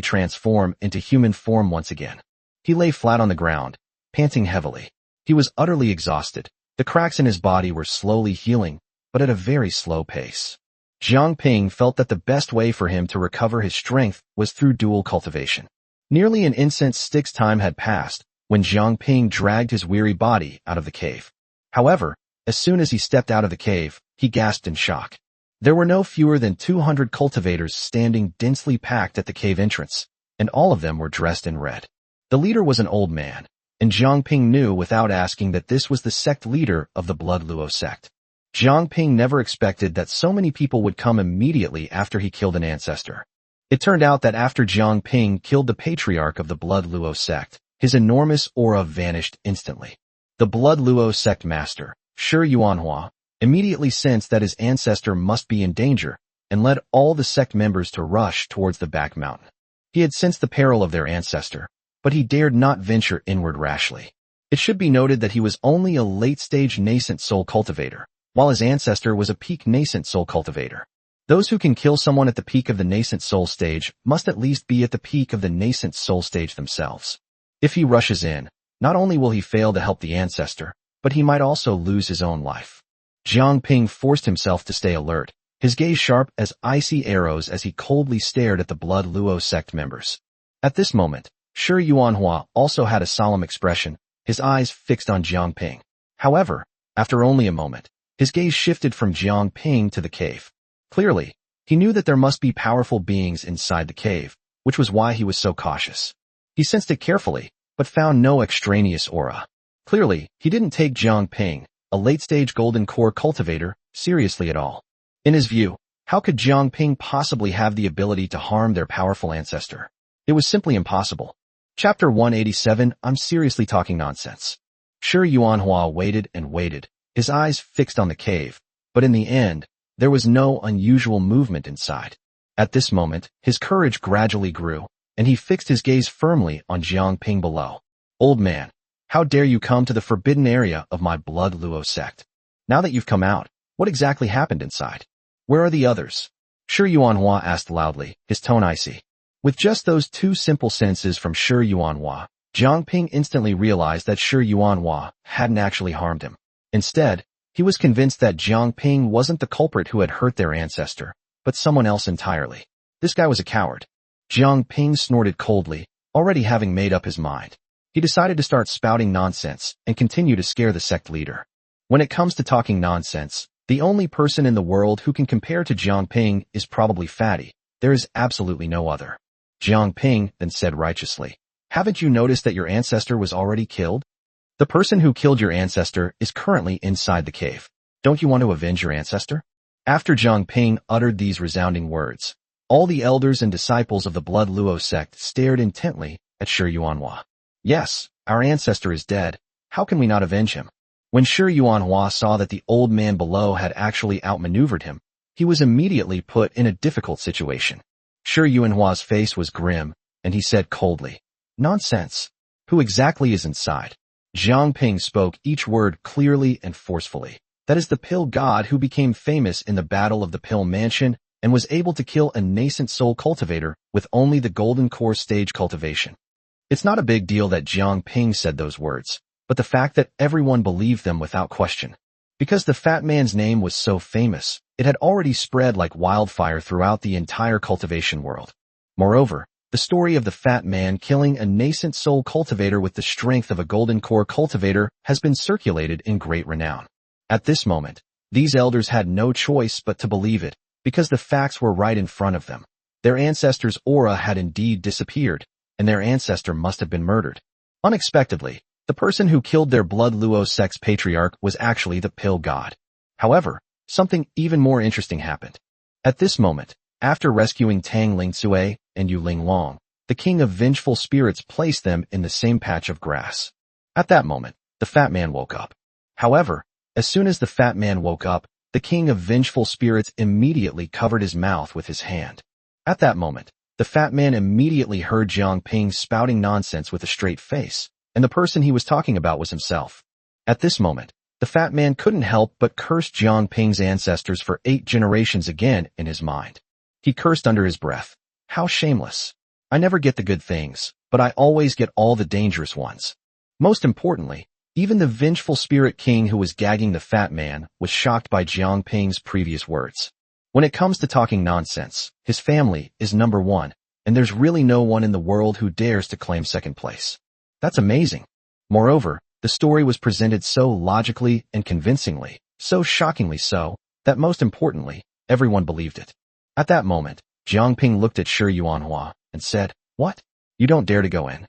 transform into human form once again. He lay flat on the ground, panting heavily. He was utterly exhausted. The cracks in his body were slowly healing, but at a very slow pace. Jiang Ping felt that the best way for him to recover his strength was through dual cultivation. Nearly an incense stick's time had passed when Jiang Ping dragged his weary body out of the cave. However, as soon as he stepped out of the cave, he gasped in shock. There were no fewer than 200 cultivators standing densely packed at the cave entrance, and all of them were dressed in red. The leader was an old man, and Jiang Ping knew without asking that this was the sect leader of the Blood Luo sect. Jiang Ping never expected that so many people would come immediately after he killed an ancestor. It turned out that after Jiang Ping killed the patriarch of the Blood Luo sect, his enormous aura vanished instantly. The Blood Luo sect master, Shi Yuanhua, immediately sensed that his ancestor must be in danger and led all the sect members to rush towards the back mountain. He had sensed the peril of their ancestor, but he dared not venture inward rashly. It should be noted that he was only a late-stage nascent soul cultivator, while his ancestor was a peak nascent soul cultivator. Those who can kill someone at the peak of the nascent soul stage must at least be at the peak of the nascent soul stage themselves. If he rushes in, not only will he fail to help the ancestor, but he might also lose his own life. Jiang Ping forced himself to stay alert, his gaze sharp as icy arrows as he coldly stared at the Blood Luo sect members. At this moment, Shi Yuanhua also had a solemn expression, his eyes fixed on Jiang Ping. However, after only a moment, his gaze shifted from Jiang Ping to the cave. Clearly, he knew that there must be powerful beings inside the cave, which was why he was so cautious. He sensed it carefully, but found no extraneous aura. Clearly, he didn't take Jiang Ping, a late-stage golden core cultivator, seriously at all. In his view, how could Jiang Ping possibly have the ability to harm their powerful ancestor? It was simply impossible. Chapter 187, I'm seriously talking nonsense. Shi Yuanhua waited and waited, his eyes fixed on the cave, but in the end, there was no unusual movement inside. At this moment, his courage gradually grew, and he fixed his gaze firmly on Jiang Ping below. Old man, how dare you come to the forbidden area of my Blood Luo sect? Now that you've come out, what exactly happened inside? Where are the others? Shi Yuanhua asked loudly, his tone icy. With just those two simple sentences from Shi Yuanhua, Jiang Ping instantly realized that Shi Yuanhua hadn't actually harmed him. Instead, he was convinced that Jiang Ping wasn't the culprit who had hurt their ancestor, but someone else entirely. This guy was a coward. Jiang Ping snorted coldly, already having made up his mind. He decided to start spouting nonsense and continue to scare the sect leader. When it comes to talking nonsense, the only person in the world who can compare to Jiang Ping is probably Fatty. There is absolutely no other. Jiang Ping then said righteously, haven't you noticed that your ancestor was already killed? The person who killed your ancestor is currently inside the cave. Don't you want to avenge your ancestor? After Jiang Ping uttered these resounding words, all the elders and disciples of the Blood Luo sect stared intently at Shi Yuanhua. Yes, our ancestor is dead. How can we not avenge him? When Shi Yuanhua saw that the old man below had actually outmaneuvered him, he was immediately put in a difficult situation. Shi Yuanhua's face was grim, and he said coldly, nonsense. Who exactly is inside? Jiang Ping spoke each word clearly and forcefully. That is the Pill God who became famous in the Battle of the Pill Mansion and was able to kill a nascent soul cultivator with only the golden core stage cultivation. It's not a big deal that Jiang Ping said those words, but the fact that everyone believed them without question. Because the fat man's name was so famous, it had already spread like wildfire throughout the entire cultivation world. Moreover, the story of the fat man killing a nascent soul cultivator with the strength of a golden core cultivator has been circulated in great renown. At this moment, these elders had no choice but to believe it, because the facts were right in front of them. Their ancestor's aura had indeed disappeared, and their ancestor must have been murdered. Unexpectedly, the person who killed their Blood Luo sect's patriarch was actually the Pill God. However, something even more interesting happened. At this moment, after rescuing Tang Lingsue and Yu Linglong, the king of vengeful spirits placed them in the same patch of grass. At that moment, the fat man woke up. However, as soon as the fat man woke up, the king of vengeful spirits immediately covered his mouth with his hand. At that moment, the fat man immediately heard Jiang Ping spouting nonsense with a straight face, and the person he was talking about was himself. At this moment, the fat man couldn't help but curse Jiang Ping's ancestors for 8 generations again in his mind. He cursed under his breath, How shameless. I never get the good things, but I always get all the dangerous ones. Most importantly, even the vengeful spirit king who was gagging the fat man was shocked by Jiang Ping's previous words. When it comes to talking nonsense, his family is number one, and there's really no one in the world who dares to claim second place. That's amazing. Moreover, the story was presented so logically and convincingly, so shockingly so, that most importantly, everyone believed it. At that moment, Jiang Ping looked at Shi Yuanhua and said, "What? You don't dare to go in?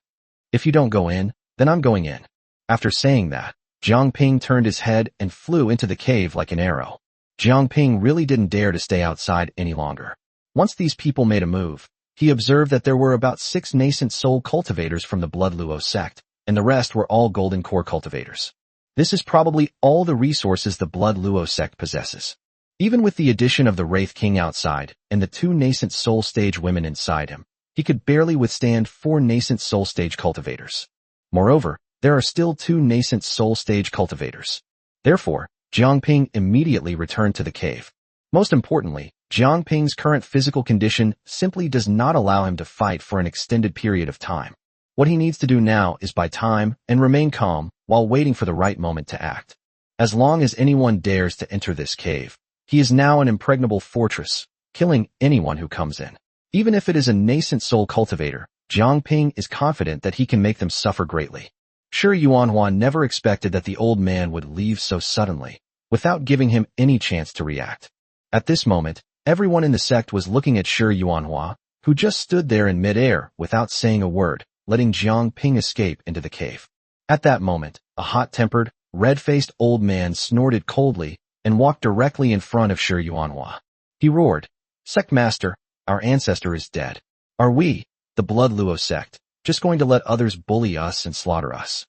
If you don't go in, then I'm going in." After saying that, Jiang Ping turned his head and flew into the cave like an arrow. Jiang Ping really didn't dare to stay outside any longer. Once these people made a move, he observed that there were about 6 nascent soul cultivators from the Blood Luo sect, and the rest were all golden core cultivators. This is probably all the resources the Blood Luo sect possesses. Even with the addition of the Wraith King outside and the 2 nascent soul stage women inside him, he could barely withstand 4 nascent soul stage cultivators. Moreover, there are still 2 nascent soul stage cultivators. Therefore, Jiang Ping immediately returned to the cave. Most importantly, Jiang Ping's current physical condition simply does not allow him to fight for an extended period of time. What he needs to do now is buy time and remain calm while waiting for the right moment to act. As long as anyone dares to enter this cave, he is now an impregnable fortress, killing anyone who comes in. Even if it is a nascent soul cultivator, Jiang Ping is confident that he can make them suffer greatly. Shi Yuanhua never expected that the old man would leave so suddenly, without giving him any chance to react. At this moment, everyone in the sect was looking at Shi Yuanhua, who just stood there in midair without saying a word, letting Jiang Ping escape into the cave. At that moment, a hot-tempered, red-faced old man snorted coldly and walked directly in front of Shi Yuanhua. He roared, "Sect Master, our ancestor is dead. Are we, the Blood Luo sect, just going to let others bully us and slaughter us?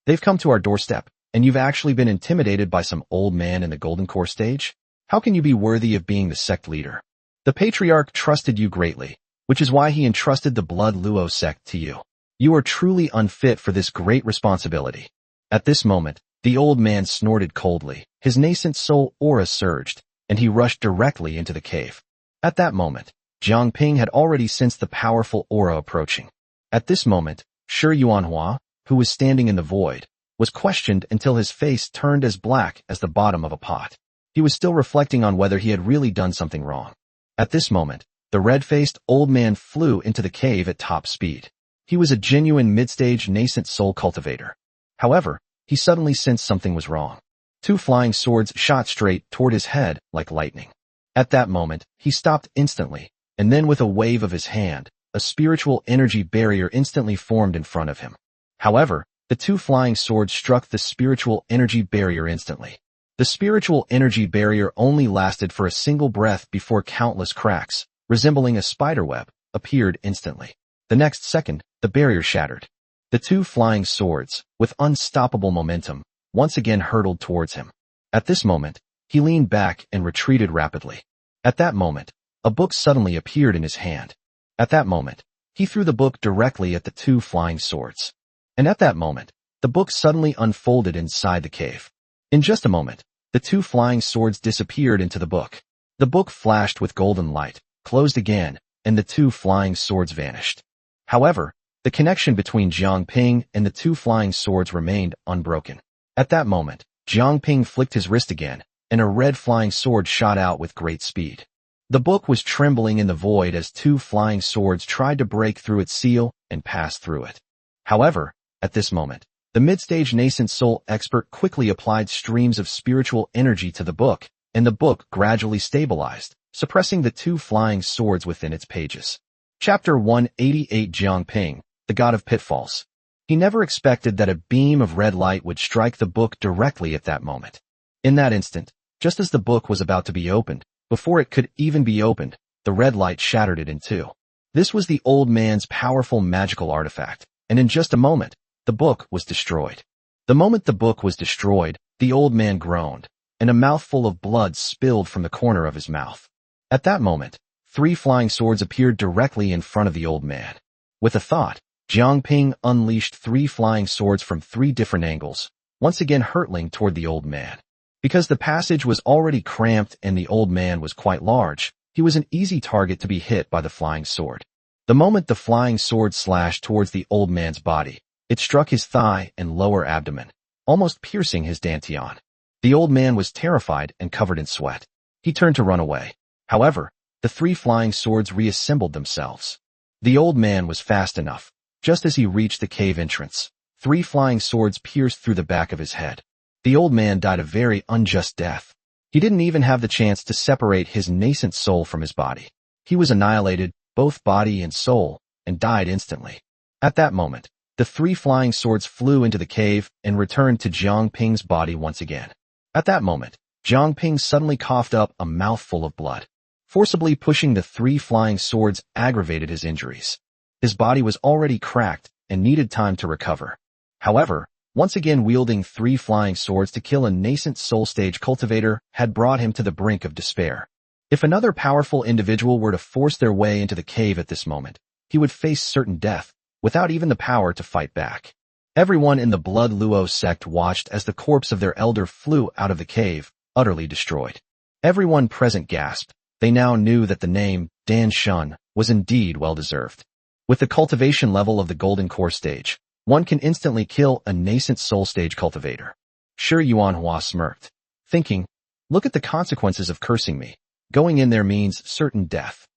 They've come to our doorstep, and you've actually been intimidated by some old man in the Golden Core stage? How can you be worthy of being the sect leader? The Patriarch trusted you greatly, which is why he entrusted the Blood Luo sect to you. You are truly unfit for this great responsibility." At this moment, the old man snorted coldly, his nascent soul aura surged, and he rushed directly into the cave. At that moment, Jiang Ping had already sensed the powerful aura approaching. At this moment, Shi Yuanhua, who was standing in the void, was questioned until his face turned as black as the bottom of a pot. He was still reflecting on whether he had really done something wrong. At this moment, the red-faced old man flew into the cave at top speed. He was a genuine mid-stage nascent soul cultivator. However, he suddenly sensed something was wrong. 2 flying swords shot straight toward his head like lightning. At that moment, he stopped instantly, and then with a wave of his hand, a spiritual energy barrier instantly formed in front of him. However, the 2 flying swords struck the spiritual energy barrier instantly. The spiritual energy barrier only lasted for a single breath before countless cracks, resembling a spiderweb, appeared instantly. The next second, the barrier shattered. The 2 flying swords, with unstoppable momentum, once again hurtled towards him. At this moment, he leaned back and retreated rapidly. At that moment, a book suddenly appeared in his hand. At that moment, he threw the book directly at the 2 flying swords. And at that moment, the book suddenly unfolded inside the cave. In just a moment, the 2 flying swords disappeared into the book. The book flashed with golden light, closed again, and the 2 flying swords vanished. However, the connection between Jiang Ping and the 2 flying swords remained unbroken. At that moment, Jiang Ping flicked his wrist again, and a red flying sword shot out with great speed. The book was trembling in the void as 2 flying swords tried to break through its seal and pass through it. However, at this moment, the mid-stage nascent soul expert quickly applied streams of spiritual energy to the book, and the book gradually stabilized, suppressing the 2 flying swords within its pages. Chapter 188 Jiang Ping, the God of Pitfalls. He never expected that a beam of red light would strike the book directly at that moment. In that instant, just as the book was about to be opened, before it could even be opened, the red light shattered it in 2. This was the old man's powerful magical artifact, and in just a moment, the book was destroyed. The moment the book was destroyed, the old man groaned, and a mouthful of blood spilled from the corner of his mouth. At that moment, 3 flying swords appeared directly in front of the old man. With a thought, Jiang Ping unleashed 3 flying swords from 3 different angles, once again hurtling toward the old man. Because the passage was already cramped and the old man was quite large, he was an easy target to be hit by the flying sword. The moment the flying sword slashed towards the old man's body, it struck his thigh and lower abdomen, almost piercing his dantian. The old man was terrified and covered in sweat. He turned to run away. However, the three flying swords reassembled themselves. The old man was fast enough. Just as he reached the cave entrance, three flying swords pierced through the back of his head. The old man died a very unjust death. He didn't even have the chance to separate his nascent soul from his body. He was annihilated, both body and soul, and died instantly. At that moment, the three flying swords flew into the cave and returned to Jiang Ping's body once again. At that moment, Jiang Ping suddenly coughed up a mouthful of blood. Forcibly pushing the three flying swords aggravated his injuries. His body was already cracked and needed time to recover. However, once again wielding three flying swords to kill a nascent soul stage cultivator had brought him to the brink of despair. If another powerful individual were to force their way into the cave at this moment, he would face certain death, without even the power to fight back. Everyone in the Blood Luo sect watched as the corpse of their elder flew out of the cave, utterly destroyed. Everyone present gasped. They now knew that the name, Dan Shun, was indeed well-deserved. With the cultivation level of the Golden Core stage, one can instantly kill a nascent soul stage cultivator. Shi Yuanhua smirked, thinking, look at the consequences of cursing me. Going in there means certain death.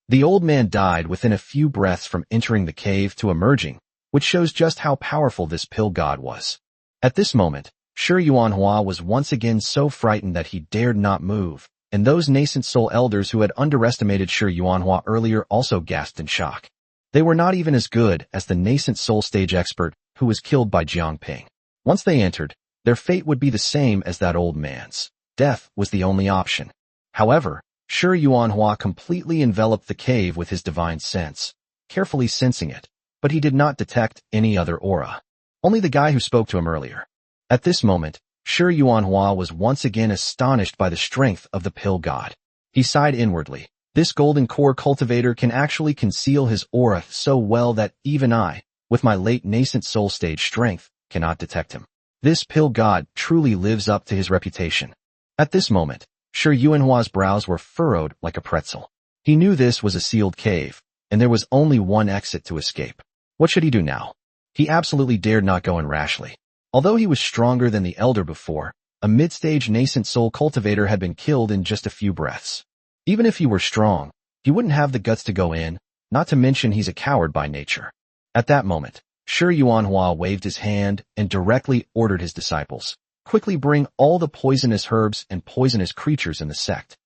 The old man died within a few breaths from entering the cave to emerging, which shows just how powerful this pill god was. At this moment, Shi Yuanhua was once again so frightened that he dared not move, and those nascent soul elders who had underestimated Shi Yuanhua earlier also gasped in shock. They were not even as good as the nascent soul stage expert who was killed by Jiang Ping. Once they entered, their fate would be the same as that old man's. Death was the only option. However, Shi Yuanhua completely enveloped the cave with his divine sense, carefully sensing it, but he did not detect any other aura. Only the guy who spoke to him earlier. At this moment, Shi Yuanhua was once again astonished by the strength of the pill god. He sighed inwardly. This golden core cultivator can actually conceal his aura so well that even I, with my late nascent soul stage strength, cannot detect him. This pill god truly lives up to his reputation. At this moment, Shi Yuanhua's brows were furrowed like a pretzel. He knew this was a sealed cave, and there was only one exit to escape. What should he do now? He absolutely dared not go in rashly. Although he was stronger than the elder before, a mid-stage nascent soul cultivator had been killed in just a few breaths. Even if he were strong, he wouldn't have the guts to go in, not to mention he's a coward by nature. At that moment, Shi Yuanhua waved his hand and directly ordered his disciples, quickly bring all the poisonous herbs and poisonous creatures in the sect.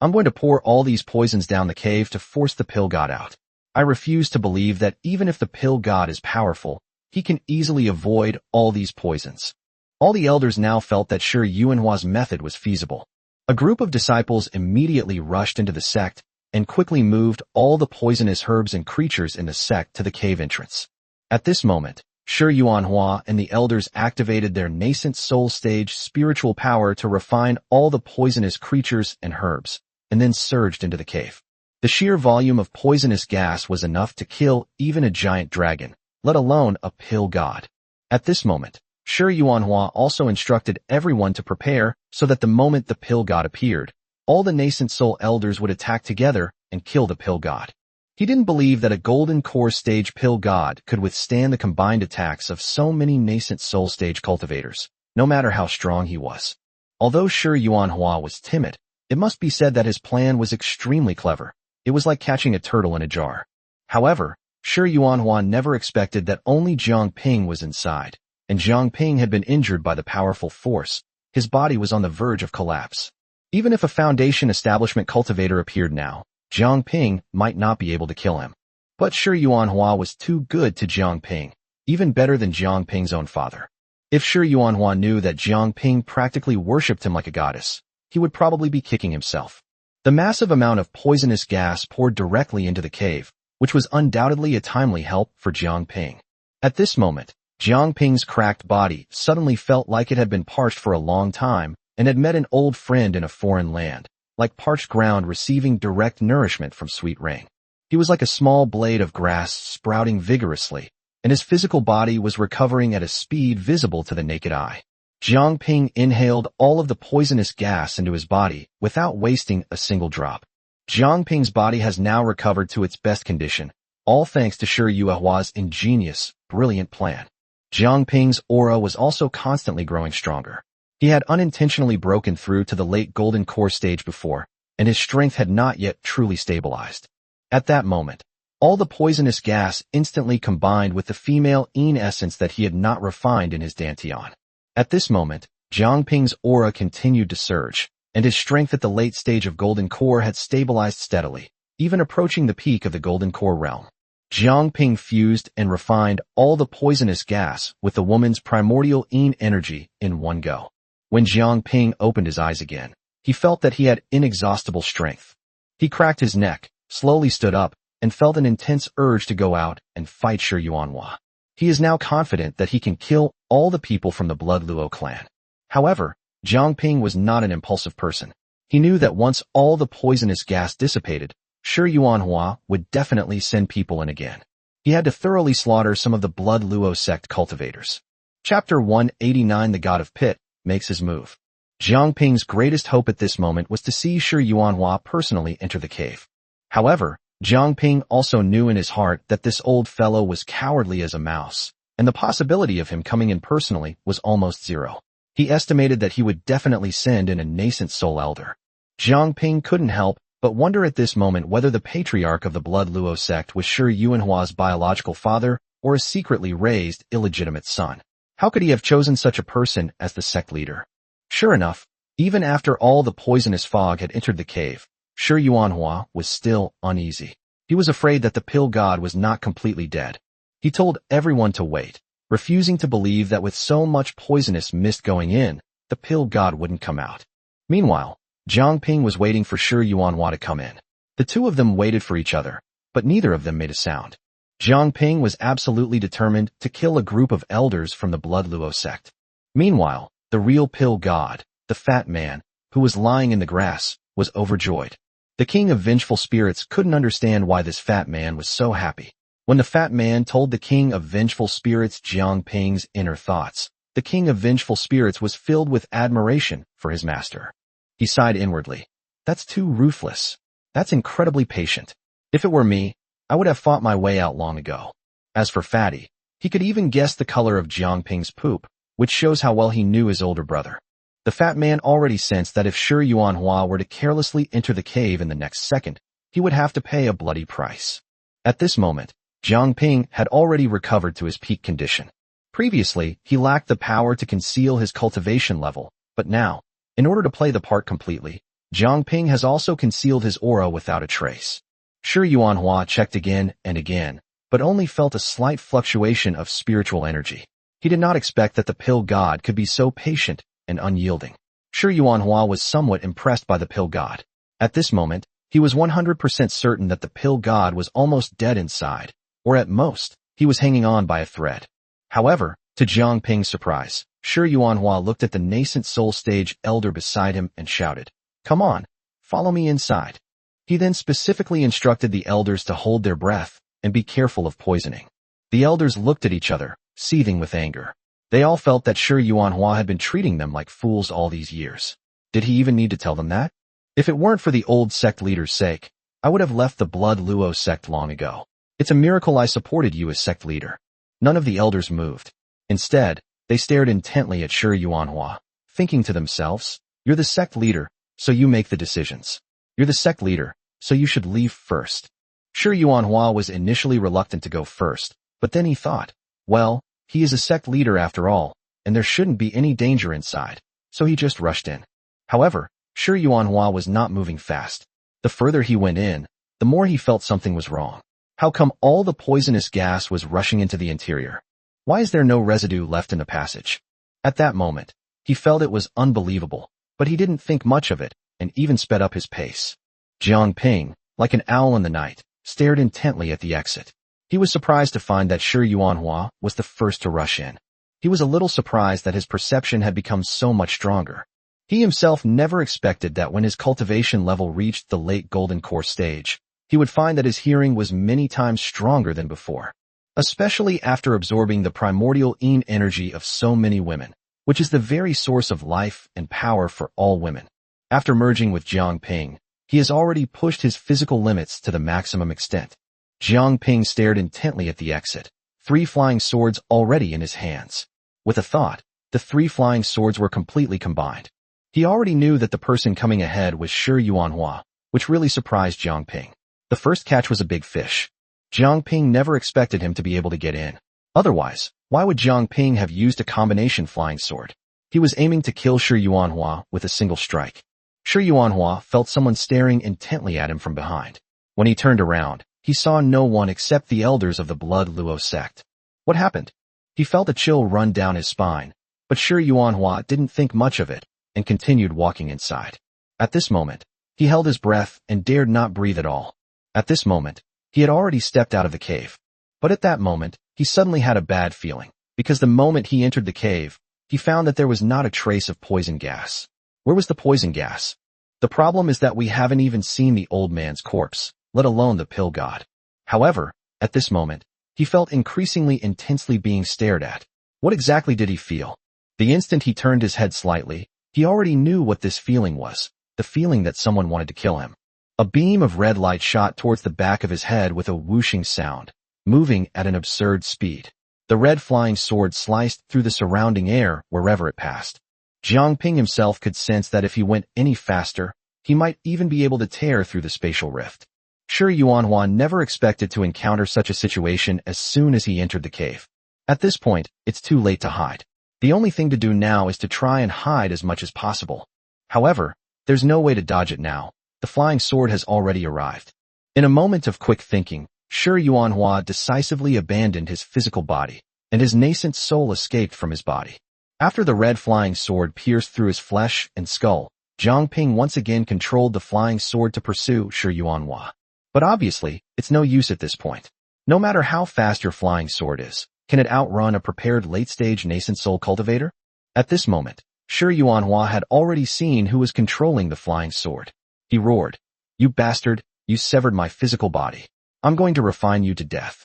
I'm going to pour all these poisons down the cave to force the pill god out. I refuse to believe that even if the pill god is powerful, he can easily avoid all these poisons. All the elders now felt that Shi Yuanhua's method was feasible. A group of disciples immediately rushed into the sect and quickly moved all the poisonous herbs and creatures in the sect to the cave entrance. At this moment, Shi Yuanhua and the elders activated their nascent soul stage spiritual power to refine all the poisonous creatures and herbs, and then surged into the cave. The sheer volume of poisonous gas was enough to kill even a giant dragon, let alone a pill god. At this moment, Shi Yuanhua also instructed everyone to prepare so that the moment the pill god appeared, all the nascent soul elders would attack together and kill the pill god. He didn't believe that a golden core stage pill god could withstand the combined attacks of so many nascent soul stage cultivators, no matter how strong he was. Although Shi Yuanhua was timid, it must be said that his plan was extremely clever. It was like catching a turtle in a jar. However, Shi Yuanhua never expected that only Jiang Ping was inside, and Jiang Ping had been injured by the powerful force. His body was on the verge of collapse. Even if a foundation establishment cultivator appeared now, Jiang Ping might not be able to kill him. But Shi Yuanhua was too good to Jiang Ping, even better than Jiang Ping's own father. If Shi Yuanhua knew that Jiang Ping practically worshipped him like a goddess, he would probably be kicking himself. The massive amount of poisonous gas poured directly into the cave, which was undoubtedly a timely help for Jiang Ping. At this moment, Jiang Ping's cracked body suddenly felt like it had been parched for a long time and had met an old friend in a foreign land, like parched ground receiving direct nourishment from sweet rain. He was like a small blade of grass sprouting vigorously, and his physical body was recovering at a speed visible to the naked eye. Jiang Ping inhaled all of the poisonous gas into his body without wasting a single drop. Jiang Ping's body has now recovered to its best condition, all thanks to Shi Yuehua's ingenious, brilliant plan. Jiang Ping's aura was also constantly growing stronger. He had unintentionally broken through to the late golden core stage before, and his strength had not yet truly stabilized. At that moment, all the poisonous gas instantly combined with the female Yin essence that he had not refined in his dantian. At this moment, Jiang Ping's aura continued to surge, and his strength at the late stage of golden core had stabilized steadily, even approaching the peak of the golden core realm. Jiang Ping fused and refined all the poisonous gas with the woman's primordial Yin energy in one go. When Jiang Ping opened his eyes again, he felt that he had inexhaustible strength. He cracked his neck, slowly stood up, and felt an intense urge to go out and fight Shi Yuanhua. He is now confident that he can kill all the people from the Blood Luo clan. However, Jiang Ping was not an impulsive person. He knew that once all the poisonous gas dissipated, Shi Yuanhua would definitely send people in again. He had to thoroughly slaughter some of the Blood Luo sect cultivators. Chapter 189 The God of Pit makes his move. Jiang Ping's greatest hope at this moment was to see Shi Yuanhua personally enter the cave. However, Jiang Ping also knew in his heart that this old fellow was cowardly as a mouse, and the possibility of him coming in personally was almost zero. He estimated that he would definitely send in a nascent soul elder. Jiang Ping couldn't help but wonder at this moment whether the patriarch of the Blood Luo sect was Shi Yuanhua's biological father or a secretly raised illegitimate son. How could he have chosen such a person as the sect leader? Sure enough, even after all the poisonous fog had entered the cave, Shi Yuanhua was still uneasy. He was afraid that the pill god was not completely dead. He told everyone to wait, refusing to believe that with so much poisonous mist going in, the pill god wouldn't come out. Meanwhile, Jiang Ping was waiting for Shi Yuanhua to come in. The two of them waited for each other, but neither of them made a sound. Jiang Ping was absolutely determined to kill a group of elders from the Blood Luo sect. Meanwhile, the real pill god, the fat man, who was lying in the grass, was overjoyed. The king of vengeful spirits couldn't understand why this fat man was so happy. When the fat man told the king of vengeful spirits Jiang Ping's inner thoughts, the king of vengeful spirits was filled with admiration for his master. He sighed inwardly. That's too ruthless. That's incredibly patient. If it were me, I would have fought my way out long ago. As for Fatty, he could even guess the color of Jiang Ping's poop, which shows how well he knew his older brother. The fat man already sensed that if Shi Yuanhua were to carelessly enter the cave in the next second, he would have to pay a bloody price. At this moment, Jiang Ping had already recovered to his peak condition. Previously, he lacked the power to conceal his cultivation level, but now, in order to play the part completely, Jiang Ping has also concealed his aura without a trace. Shi Yuanhua checked again and again, but only felt a slight fluctuation of spiritual energy. He did not expect that the pill god could be so patient and unyielding. Shi Yuanhua was somewhat impressed by the pill god. At this moment, he was 100% certain that the pill god was almost dead inside, or at most, he was hanging on by a thread. However, to Jiang Ping's surprise, Shi Yuanhua looked at the nascent soul stage elder beside him and shouted, "Come on, follow me inside." He then specifically instructed the elders to hold their breath and be careful of poisoning. The elders looked at each other, seething with anger. They all felt that Shi Yuanhua had been treating them like fools all these years. Did he even need to tell them that? If it weren't for the old sect leader's sake, I would have left the Blood Luo sect long ago. It's a miracle I supported you as sect leader. None of the elders moved. Instead, they stared intently at Shi Yuanhua, thinking to themselves, "You're the sect leader, so you make the decisions. You're the sect leader, so you should leave first." Shi Yuanhua was initially reluctant to go first, but then he thought, well, he is a sect leader after all, and there shouldn't be any danger inside, so he just rushed in. However, Shi Yuanhua was not moving fast. The further he went in, the more he felt something was wrong. How come all the poisonous gas was rushing into the interior? Why is there no residue left in the passage? At that moment, he felt it was unbelievable, but he didn't think much of it, and even sped up his pace. Jiang Ping, like an owl in the night, stared intently at the exit. He was surprised to find that Shi Yuanhua was the first to rush in. He was a little surprised that his perception had become so much stronger. He himself never expected that when his cultivation level reached the late golden core stage, he would find that his hearing was many times stronger than before, especially after absorbing the primordial Yin energy of so many women, which is the very source of life and power for all women. After merging with Jiang Ping, he has already pushed his physical limits to the maximum extent. Jiang Ping stared intently at the exit, 3 flying swords already in his hands. With a thought, the 3 flying swords were completely combined. He already knew that the person coming ahead was Shi Yuanhua, which really surprised Jiang Ping. The first catch was a big fish. Jiang Ping never expected him to be able to get in. Otherwise, why would Jiang Ping have used a combination flying sword? He was aiming to kill Shi Yuanhua with a single strike. Shi Yuanhua felt someone staring intently at him from behind. When he turned around, he saw no one except the elders of the Blood Luo sect. What happened? He felt a chill run down his spine, but Shi Yuanhua didn't think much of it and continued walking inside. At this moment, he held his breath and dared not breathe at all. At this moment, he had already stepped out of the cave. But at that moment, he suddenly had a bad feeling, because the moment he entered the cave, he found that there was not a trace of poison gas. Where was the poison gas? The problem is that we haven't even seen the old man's corpse, let alone the pill god. However, at this moment, he felt increasingly intensely being stared at. What exactly did he feel? The instant he turned his head slightly, he already knew what this feeling was, the feeling that someone wanted to kill him. A beam of red light shot towards the back of his head with a whooshing sound, moving at an absurd speed. The red flying sword sliced through the surrounding air wherever it passed. Jiang Ping himself could sense that if he went any faster, he might even be able to tear through the spatial rift. Shi Yuanhua never expected to encounter such a situation as soon as he entered the cave. At this point, it's too late to hide. The only thing to do now is to try and hide as much as possible. However, there's no way to dodge it now. The flying sword has already arrived. In a moment of quick thinking, Shi Yuanhua decisively abandoned his physical body, and his nascent soul escaped from his body. After the red flying sword pierced through his flesh and skull, Jiang Ping once again controlled the flying sword to pursue Shi Yuanhua. But obviously, it's no use at this point. No matter how fast your flying sword is, can it outrun a prepared late-stage nascent soul cultivator? At this moment, Shi Yuanhua had already seen who was controlling the flying sword. He roared, "You bastard, you severed my physical body. I'm going to refine you to death."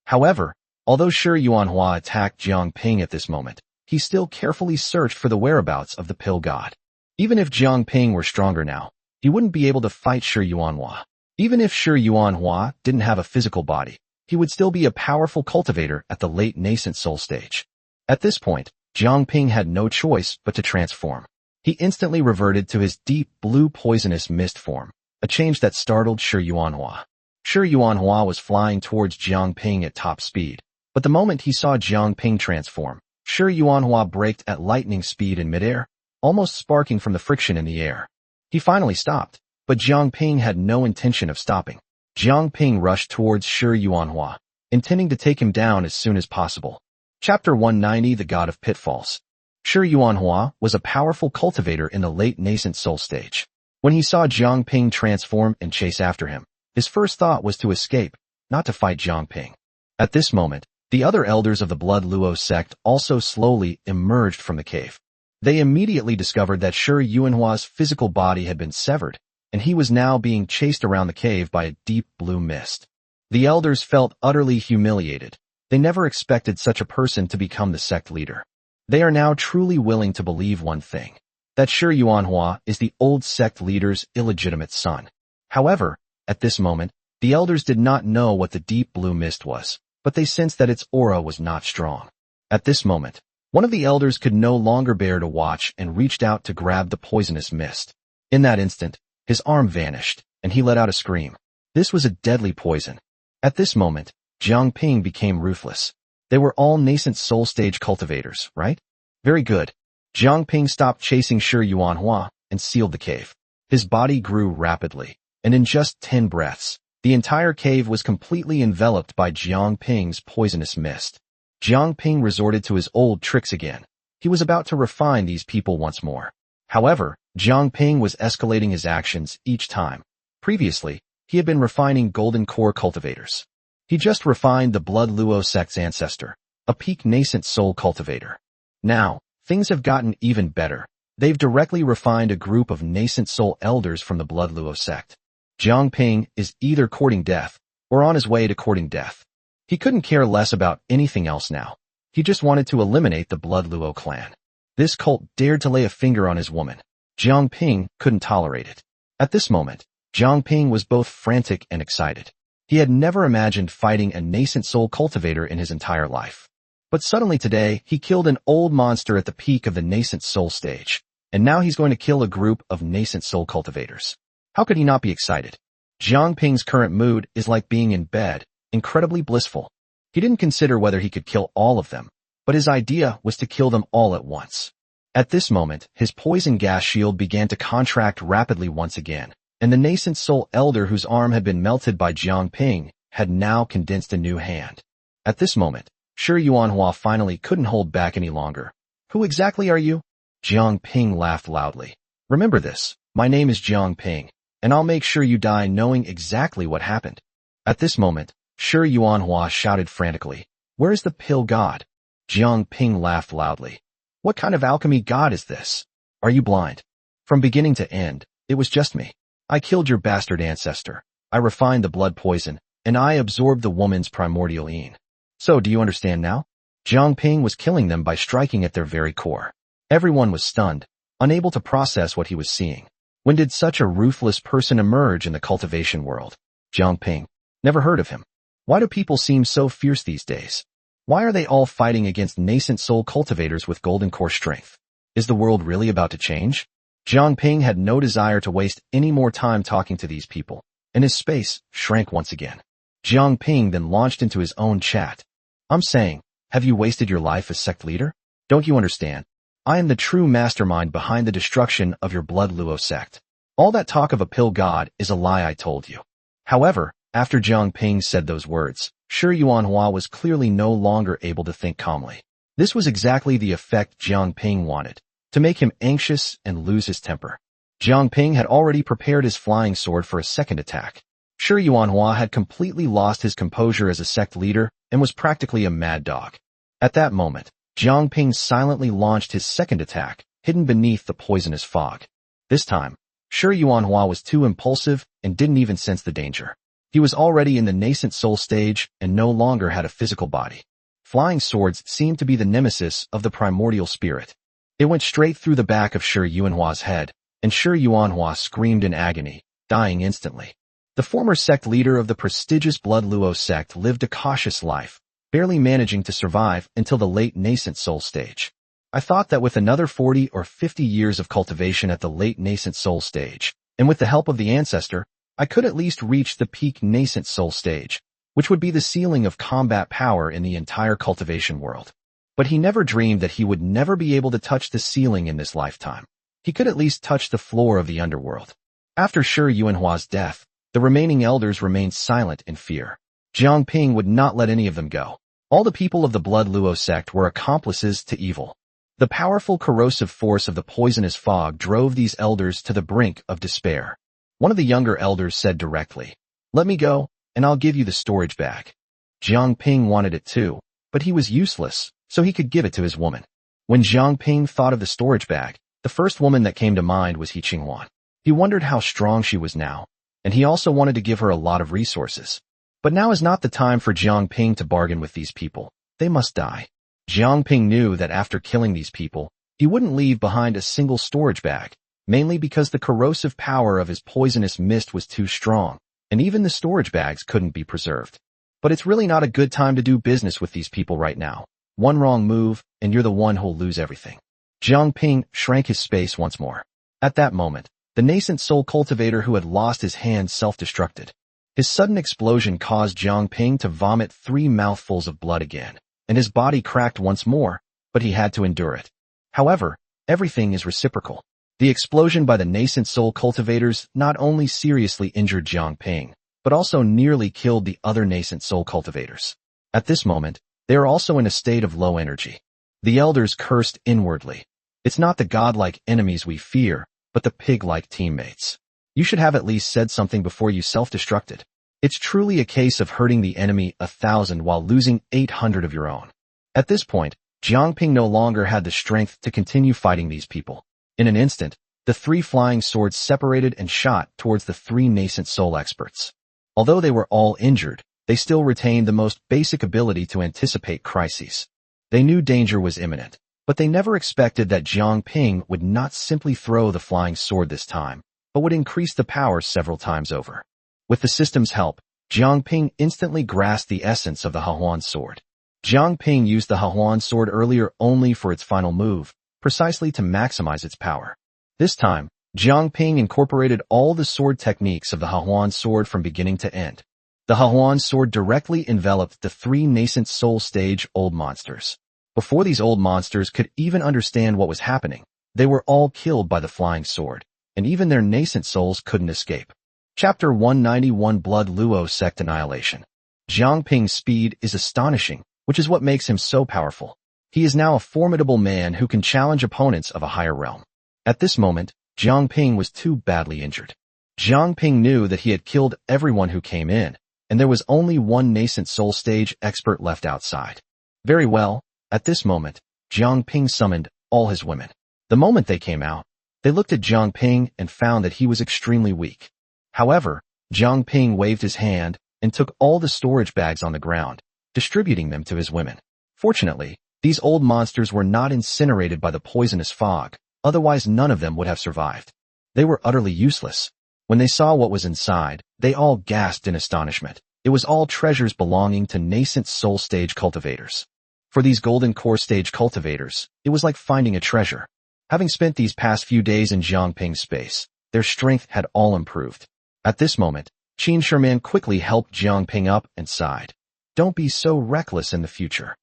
However, although Shi Yuanhua attacked Jiang Ping at this moment, he still carefully searched for the whereabouts of the pill god. Even if Jiang Ping were stronger now, he wouldn't be able to fight Shi Yuanhua. Even if Shi Yuanhua didn't have a physical body, he would still be a powerful cultivator at the late nascent soul stage. At this point, Jiang Ping had no choice but to transform. He instantly reverted to his deep blue poisonous mist form, a change that startled Shi Yuanhua. Shi Yuanhua was flying towards Jiang Ping at top speed, but the moment he saw Jiang Ping transform, Shi Yuanhua braked at lightning speed in midair, almost sparking from the friction in the air. He finally stopped, but Jiang Ping had no intention of stopping. Jiang Ping rushed towards Shi Yuanhua, intending to take him down as soon as possible. Chapter 190, The God of Pitfalls. Shi Yuanhua was a powerful cultivator in the late nascent soul stage. When he saw Jiang Ping transform and chase after him, his first thought was to escape, not to fight Jiang Ping. At this moment, the other elders of the Blood Luo sect also slowly emerged from the cave. They immediately discovered that Shi Yuanhua's physical body had been severed, and he was now being chased around the cave by a deep blue mist. The elders felt utterly humiliated. They never expected such a person to become the sect leader. They are now truly willing to believe one thing, that Shi Yuanhua is the old sect leader's illegitimate son. However, at this moment, the elders did not know what the deep blue mist was, but they sensed that its aura was not strong. At this moment, one of the elders could no longer bear to watch and reached out to grab the poisonous mist. In that instant, his arm vanished, and he let out a scream. This was a deadly poison. At this moment, Jiang Ping became ruthless. They were all nascent soul stage cultivators, right? Very good. Jiang Ping stopped chasing Shi Yuanhua and sealed the cave. His body grew rapidly, and in just 10 breaths, the entire cave was completely enveloped by Jiang Ping's poisonous mist. Jiang Ping resorted to his old tricks again. He was about to refine these people once more. However, Jiang Ping was escalating his actions each time. Previously, he had been refining golden core cultivators. He just refined the Blood Luo sect's ancestor, a peak nascent soul cultivator. Now, things have gotten even better. They've directly refined a group of nascent soul elders from the Blood Luo sect. Jiang Ping is either courting death or on his way to courting death. He couldn't care less about anything else now. He just wanted to eliminate the Blood Luo clan. This cult dared to lay a finger on his woman. Jiang Ping couldn't tolerate it. At this moment, Jiang Ping was both frantic and excited. He had never imagined fighting a nascent soul cultivator in his entire life. But suddenly today, he killed an old monster at the peak of the nascent soul stage, and now he's going to kill a group of nascent soul cultivators. How could he not be excited? Jiang Ping's current mood is like being in bed, incredibly blissful. He didn't consider whether he could kill all of them, but his idea was to kill them all at once. At this moment, his poison gas shield began to contract rapidly once again, and the nascent soul elder whose arm had been melted by Jiang Ping had now condensed a new hand. At this moment, Shi Yuanhua finally couldn't hold back any longer. Who exactly are you? Jiang Ping laughed loudly. Remember this, my name is Jiang Ping, and I'll make sure you die knowing exactly what happened. At this moment, Shi Yuanhua shouted frantically, where is the pill god? Jiang Ping laughed loudly. What kind of alchemy god is this? Are you blind? From beginning to end, it was just me. I killed your bastard ancestor. I refined the blood poison, and I absorbed the woman's primordial yin. So do you understand now? Jiang Ping was killing them by striking at their very core. Everyone was stunned, unable to process what he was seeing. When did such a ruthless person emerge in the cultivation world? Jiang Ping. Never heard of him. Why do people seem so fierce these days? Why are they all fighting against nascent soul cultivators with golden core strength? Is the world really about to change? Jiang Ping had no desire to waste any more time talking to these people, and his space shrank once again. Jiang Ping then launched into his own chat. I'm saying, have you wasted your life as sect leader? Don't you understand? I am the true mastermind behind the destruction of your blood Luo sect. All that talk of a pill god is a lie I told you. However, after Jiang Ping said those words, Shi Yuanhua was clearly no longer able to think calmly. This was exactly the effect Jiang Ping wanted, to make him anxious and lose his temper. Jiang Ping had already prepared his flying sword for a second attack. Shi Yuanhua had completely lost his composure as a sect leader and was practically a mad dog. At that moment, Jiang Ping silently launched his second attack, hidden beneath the poisonous fog. This time, Shi Yuanhua was too impulsive and didn't even sense the danger. He was already in the nascent soul stage and no longer had a physical body. Flying swords seemed to be the nemesis of the primordial spirit. It went straight through the back of Shi Yuanhua's head, and Shi Yuanhua screamed in agony, dying instantly. The former sect leader of the prestigious Blood Luo sect lived a cautious life, barely managing to survive until the late nascent soul stage. I thought that with another 40 or 50 years of cultivation at the late nascent soul stage, and with the help of the ancestor, I could at least reach the peak nascent soul stage, which would be the ceiling of combat power in the entire cultivation world. But he never dreamed that he would never be able to touch the ceiling in this lifetime. He could at least touch the floor of the underworld. After Shi Yuanhua's death, the remaining elders remained silent in fear. Jiang Ping would not let any of them go. All the people of the Blood Luo sect were accomplices to evil. The powerful corrosive force of the poisonous fog drove these elders to the brink of despair. One of the younger elders said directly, "Let me go, and I'll give you the storage bag." Jiang Ping wanted it too, but he was useless, so he could give it to his woman. When Jiang Ping thought of the storage bag, the first woman that came to mind was He Qinghuan. He wondered how strong she was now, and he also wanted to give her a lot of resources. But now is not the time for Jiang Ping to bargain with these people. They must die. Jiang Ping knew that after killing these people, he wouldn't leave behind a single storage bag, mainly because the corrosive power of his poisonous mist was too strong, and even the storage bags couldn't be preserved. But it's really not a good time to do business with these people right now. One wrong move, and you're the one who'll lose everything. Jiang Ping shrank his space once more. At that moment, the nascent soul cultivator who had lost his hand self-destructed. His sudden explosion caused Jiang Ping to vomit 3 mouthfuls of blood again, and his body cracked once more, but he had to endure it. However, everything is reciprocal. The explosion by the nascent soul cultivators not only seriously injured Jiang Ping, but also nearly killed the other nascent soul cultivators. At this moment, they are also in a state of low energy. The elders cursed inwardly. It's not the godlike enemies we fear, but the pig-like teammates. You should have at least said something before you self-destructed. It's truly a case of hurting the enemy 1,000 while losing 800 of your own. At this point, Jiang Ping no longer had the strength to continue fighting these people. In an instant, the 3 flying swords separated and shot towards the 3 nascent soul experts. Although they were all injured, they still retained the most basic ability to anticipate crises. They knew danger was imminent, but they never expected that Jiang Ping would not simply throw the flying sword this time, but would increase the power several times over. With the system's help, Jiang Ping instantly grasped the essence of the Hahuan sword. Jiang Ping used the Hahuan sword earlier only for its final move, precisely to maximize its power. This time, Jiang Ping incorporated all the sword techniques of the Hahuan sword from beginning to end. The Hahuan sword directly enveloped the three nascent soul stage old monsters. Before these old monsters could even understand what was happening, they were all killed by the flying sword, and even their nascent souls couldn't escape. Chapter 191 Blood Luo Sect Annihilation. Jiang Ping's speed is astonishing, which is what makes him so powerful. He is now a formidable man who can challenge opponents of a higher realm. At this moment, Jiang Ping was too badly injured. Jiang Ping knew that he had killed everyone who came in, and there was only one nascent soul stage expert left outside. Very well, at this moment, Jiang Ping summoned all his women. The moment they came out, they looked at Jiang Ping and found that he was extremely weak. However, Jiang Ping waved his hand and took all the storage bags on the ground, distributing them to his women. Fortunately, these old monsters were not incinerated by the poisonous fog, otherwise none of them would have survived. They were utterly useless. When they saw what was inside, they all gasped in astonishment. It was all treasures belonging to nascent soul stage cultivators. For these golden core stage cultivators, it was like finding a treasure. Having spent these past few days in Jiang Ping's space, their strength had all improved. At this moment, Qin Sherman quickly helped Jiang Ping up and sighed. Don't be so reckless in the future.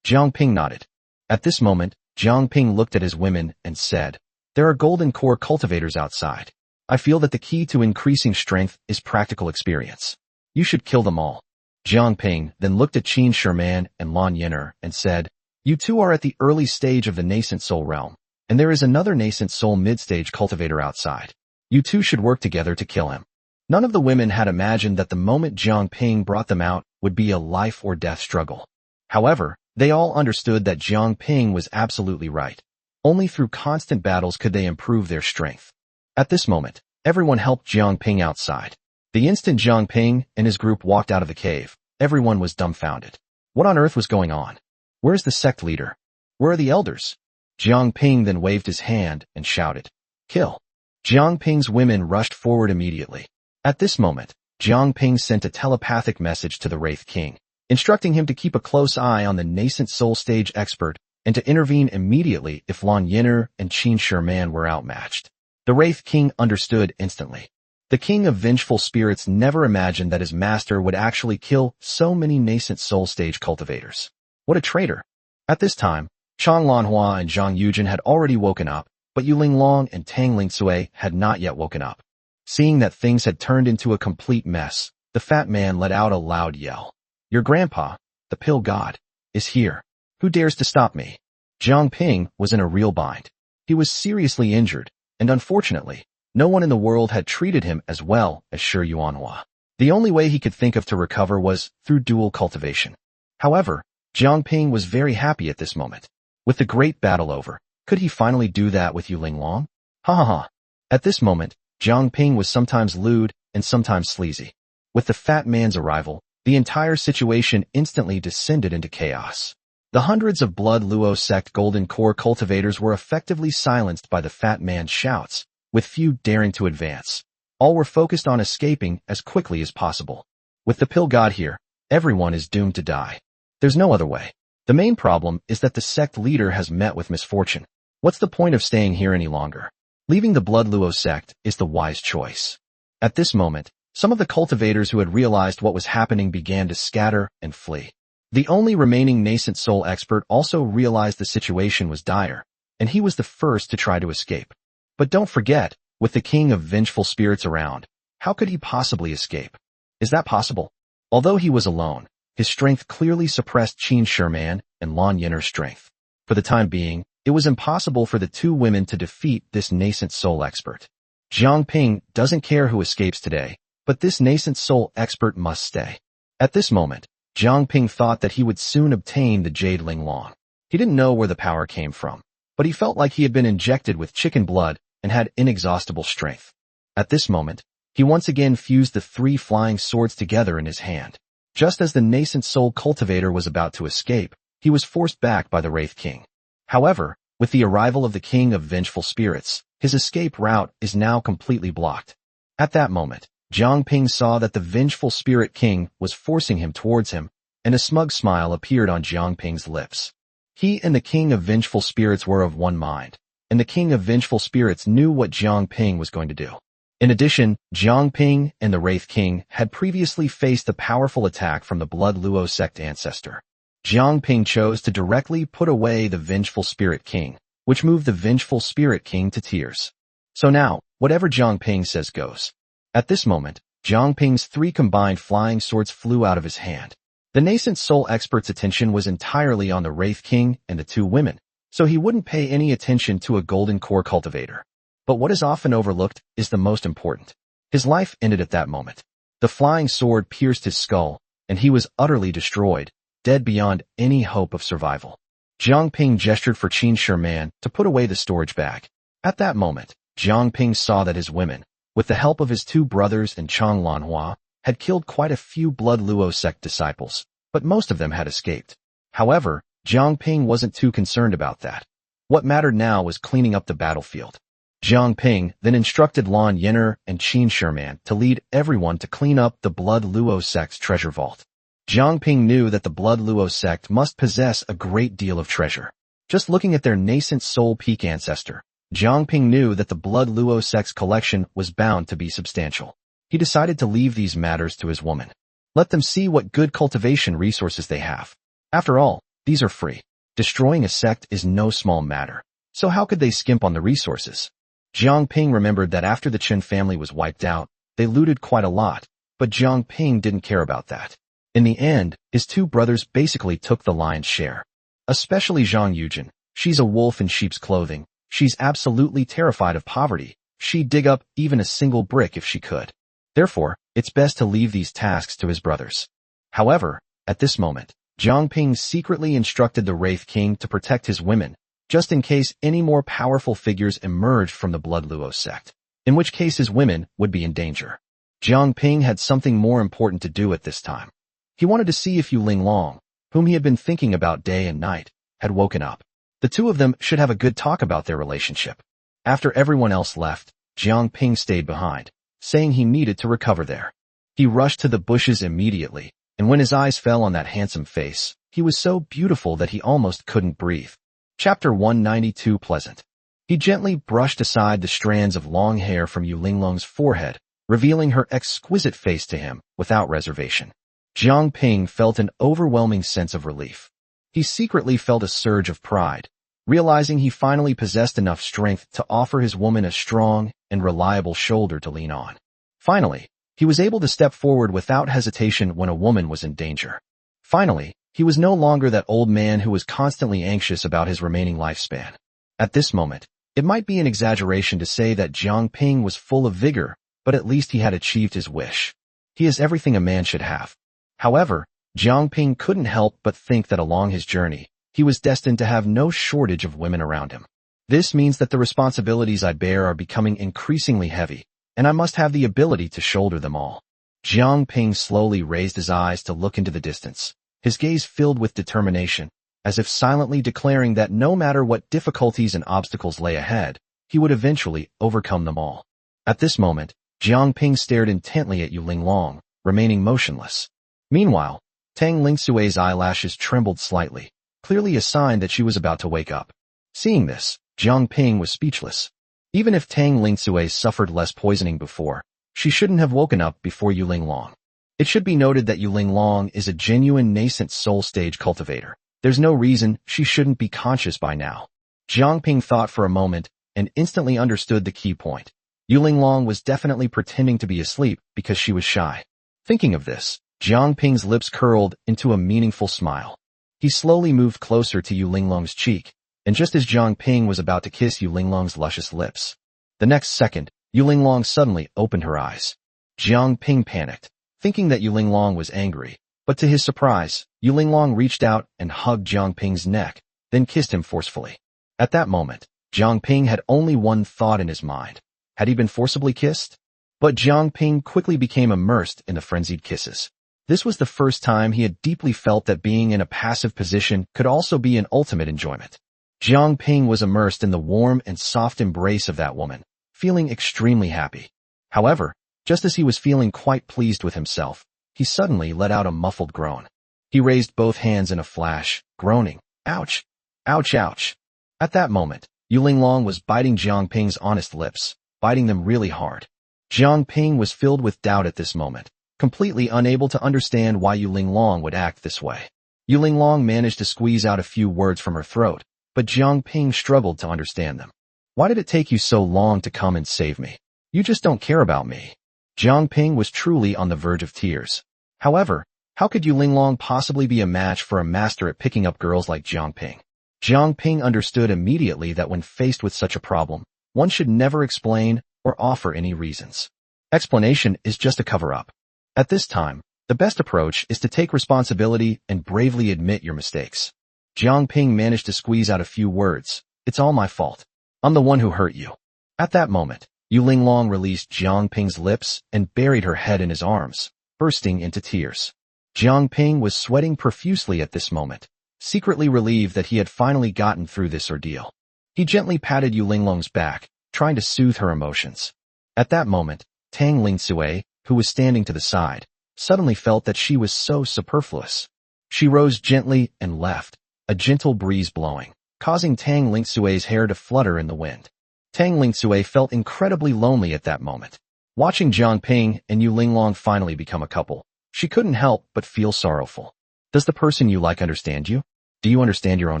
Jiang Ping nodded. At this moment, Jiang Ping looked at his women and said, there are golden core cultivators outside. I feel that the key to increasing strength is practical experience. You should kill them all. Jiang Ping then looked at Qin Sherman and Lan Yin'er and said, you two are at the early stage of the nascent soul realm, and there is another nascent soul mid-stage cultivator outside. You two should work together to kill him. None of the women had imagined that the moment Jiang Ping brought them out would be a life or death struggle. However, they all understood that Jiang Ping was absolutely right. Only through constant battles could they improve their strength. At this moment, everyone helped Jiang Ping outside. The instant Jiang Ping and his group walked out of the cave, everyone was dumbfounded. What on earth was going on? Where's the sect leader? Where are the elders? Jiang Ping then waved his hand and shouted, kill. Jiang Ping's women rushed forward immediately. At this moment, Jiang Ping sent a telepathic message to the Wraith King, instructing him to keep a close eye on the nascent soul stage expert and to intervene immediately if Lan Yin'er and Qin Sherman were outmatched. The Wraith King understood instantly. The King of Vengeful Spirits never imagined that his master would actually kill so many nascent soul stage cultivators. What a traitor. At this time, Chang Lanhua and Zhang Yujin had already woken up, but Yu Linglong and Tang Lingsui had not yet woken up. Seeing that things had turned into a complete mess, the fat man let out a loud yell. Your grandpa, the pill god, is here. Who dares to stop me? Jiang Ping was in a real bind. He was seriously injured, and unfortunately, no one in the world had treated him as well as Shi Yuanhua. The only way he could think of to recover was through dual cultivation. However, Jiang Ping was very happy at this moment. With the great battle over, could he finally do that with Yu Linglong? Ha ha ha. At this moment, Jiang Ping was sometimes lewd and sometimes sleazy. With the fat man's arrival, the entire situation instantly descended into chaos. The hundreds of Blood Luo sect golden core cultivators were effectively silenced by the fat man's shouts, with few daring to advance. All were focused on escaping as quickly as possible. With the pill god here, everyone is doomed to die. There's no other way. The main problem is that the sect leader has met with misfortune. What's the point of staying here any longer? Leaving the Blood Luo sect is the wise choice. At this moment, some of the cultivators who had realized what was happening began to scatter and flee. The only remaining nascent soul expert also realized the situation was dire, and he was the first to try to escape. But don't forget, with the King of Vengeful Spirits around, how could he possibly escape? Is that possible? Although he was alone, his strength clearly suppressed Qin Sherman and Lan Yin'er's strength. For the time being, it was impossible for the two women to defeat this nascent soul expert. Jiang Ping doesn't care who escapes today, but this nascent soul expert must stay. At this moment, Jiang Ping thought that he would soon obtain the Jade Linglong. He didn't know where the power came from, but he felt like he had been injected with chicken blood and had inexhaustible strength. At this moment, he once again fused the three flying swords together in his hand. Just as the nascent soul cultivator was about to escape, he was forced back by the Wraith King. However, with the arrival of the King of Vengeful Spirits, his escape route is now completely blocked. At that moment, Jiang Ping saw that the vengeful spirit king was forcing him towards him, and a smug smile appeared on Jiang Ping's lips. He and the king of vengeful spirits were of one mind, and the king of vengeful spirits knew what Jiang Ping was going to do. In addition, Jiang Ping and the Wraith King had previously faced a powerful attack from the Blood Luo sect ancestor. Jiang Ping chose to directly put away the vengeful spirit king, which moved the vengeful spirit king to tears. So now, whatever Jiang Ping says goes. At this moment, Jiang Ping's 3 combined flying swords flew out of his hand. The nascent soul expert's attention was entirely on the Wraith King and the 2 women, so he wouldn't pay any attention to a golden core cultivator. But what is often overlooked is the most important. His life ended at that moment. The flying sword pierced his skull, and he was utterly destroyed, dead beyond any hope of survival. Jiang Ping gestured for Qin Sherman to put away the storage bag. At that moment, Jiang Ping saw that his women, with the help of his 2 brothers and Chang Lanhua, had killed quite a few Blood Luo sect disciples, but most of them had escaped. However, Jiang Ping wasn't too concerned about that. What mattered now was cleaning up the battlefield. Jiang Ping then instructed Lan Yenner and Qin Sherman to lead everyone to clean up the Blood Luo sect's treasure vault. Jiang Ping knew that the Blood Luo sect must possess a great deal of treasure. Just looking at their nascent soul peak ancestor, Jiang Ping knew that the Blood Luo sect's collection was bound to be substantial. He decided to leave these matters to his woman. Let them see what good cultivation resources they have. After all, these are free. Destroying a sect is no small matter. So how could they skimp on the resources? Jiang Ping remembered that after the Chen family was wiped out, they looted quite a lot, but Jiang Ping didn't care about that. In the end, his 2 brothers basically took the lion's share. Especially Zhang Yujin. She's a wolf in sheep's clothing. She's absolutely terrified of poverty. She'd dig up even a single brick if she could. Therefore, it's best to leave these tasks to his brothers. However, at this moment, Jiang Ping secretly instructed the Wraith King to protect his women, just in case any more powerful figures emerged from the Blood Luo sect, in which case his women would be in danger. Jiang Ping had something more important to do at this time. He wanted to see if Yu Linglong, whom he had been thinking about day and night, had woken up. The 2 of them should have a good talk about their relationship. After everyone else left, Jiang Ping stayed behind, saying he needed to recover there. He rushed to the bushes immediately, and when his eyes fell on that handsome face, he was so beautiful that he almost couldn't breathe. Chapter 192 Pleasant. He gently brushed aside the strands of long hair from Yu Linglong's forehead, revealing her exquisite face to him without reservation. Jiang Ping felt an overwhelming sense of relief. He secretly felt a surge of pride, realizing he finally possessed enough strength to offer his woman a strong and reliable shoulder to lean on. Finally, he was able to step forward without hesitation when a woman was in danger. Finally, he was no longer that old man who was constantly anxious about his remaining lifespan. At this moment, it might be an exaggeration to say that Jiang Ping was full of vigor, but at least he had achieved his wish. He is everything a man should have. However, Jiang Ping couldn't help but think that along his journey, he was destined to have no shortage of women around him. This means that the responsibilities I bear are becoming increasingly heavy, and I must have the ability to shoulder them all. Jiang Ping slowly raised his eyes to look into the distance, his gaze filled with determination, as if silently declaring that no matter what difficulties and obstacles lay ahead, he would eventually overcome them all. At this moment, Jiang Ping stared intently at Yu Linglong, remaining motionless. Meanwhile, Tang Lingsui's eyelashes trembled slightly, clearly a sign that she was about to wake up. Seeing this, Jiang Ping was speechless. Even if Tang Lingsui suffered less poisoning before, she shouldn't have woken up before Yu Linglong. It should be noted that Yu Linglong is a genuine nascent soul stage cultivator. There's no reason she shouldn't be conscious by now. Jiang Ping thought for a moment and instantly understood the key point. Yu Linglong was definitely pretending to be asleep because she was shy. Thinking of this, Jiang Ping's lips curled into a meaningful smile. He slowly moved closer to Yu Linglong's cheek, and just as Jiang Ping was about to kiss Yu Linglong's luscious lips, the next second, Yu Linglong suddenly opened her eyes. Jiang Ping panicked, thinking that Yu Linglong was angry, but to his surprise, Yu Linglong reached out and hugged Jiang Ping's neck, then kissed him forcefully. At that moment, Jiang Ping had only one thought in his mind. Had he been forcibly kissed? But Jiang Ping quickly became immersed in the frenzied kisses. This was the first time he had deeply felt that being in a passive position could also be an ultimate enjoyment. Jiang Ping was immersed in the warm and soft embrace of that woman, feeling extremely happy. However, Just as he was feeling quite pleased with himself, he suddenly let out a muffled groan. He raised both hands in a flash, groaning, "Ouch! Ouch, ouch!" At that moment, Yu Linglong was biting Jiang Ping's honest lips, biting them really hard. Jiang Ping was filled with doubt at this moment, completely unable to understand why Yu Linglong would act this way. Yu Linglong managed to squeeze out a few words from her throat, but Jiang Ping struggled to understand them. "Why did it take you so long to come and save me? You just don't care about me." Jiang Ping was truly on the verge of tears. However, how could Yu Linglong possibly be a match for a master at picking up girls like Jiang Ping? Jiang Ping understood immediately that when faced with such a problem, one should never explain or offer any reasons. Explanation is just a cover-up. At this time, the best approach is to take responsibility and bravely admit your mistakes. Jiang Ping managed to squeeze out a few words. "It's all my fault. I'm the one who hurt you." At that moment, Yu Linglong released Jiang Ping's lips and buried her head in his arms, bursting into tears. Jiang Ping was sweating profusely at this moment, secretly relieved that he had finally gotten through this ordeal. He gently patted Yu Linglong's back, trying to soothe her emotions. At that moment, Tang Lingsue, who was standing to the side, suddenly felt that she was so superfluous. She rose gently and left, a gentle breeze blowing, causing Tang Lingsue's hair to flutter in the wind. Tang Lingsue felt incredibly lonely at that moment. Watching Jiang Ping and Yu Linglong finally become a couple, she couldn't help but feel sorrowful. Does the person you like understand you? Do you understand your own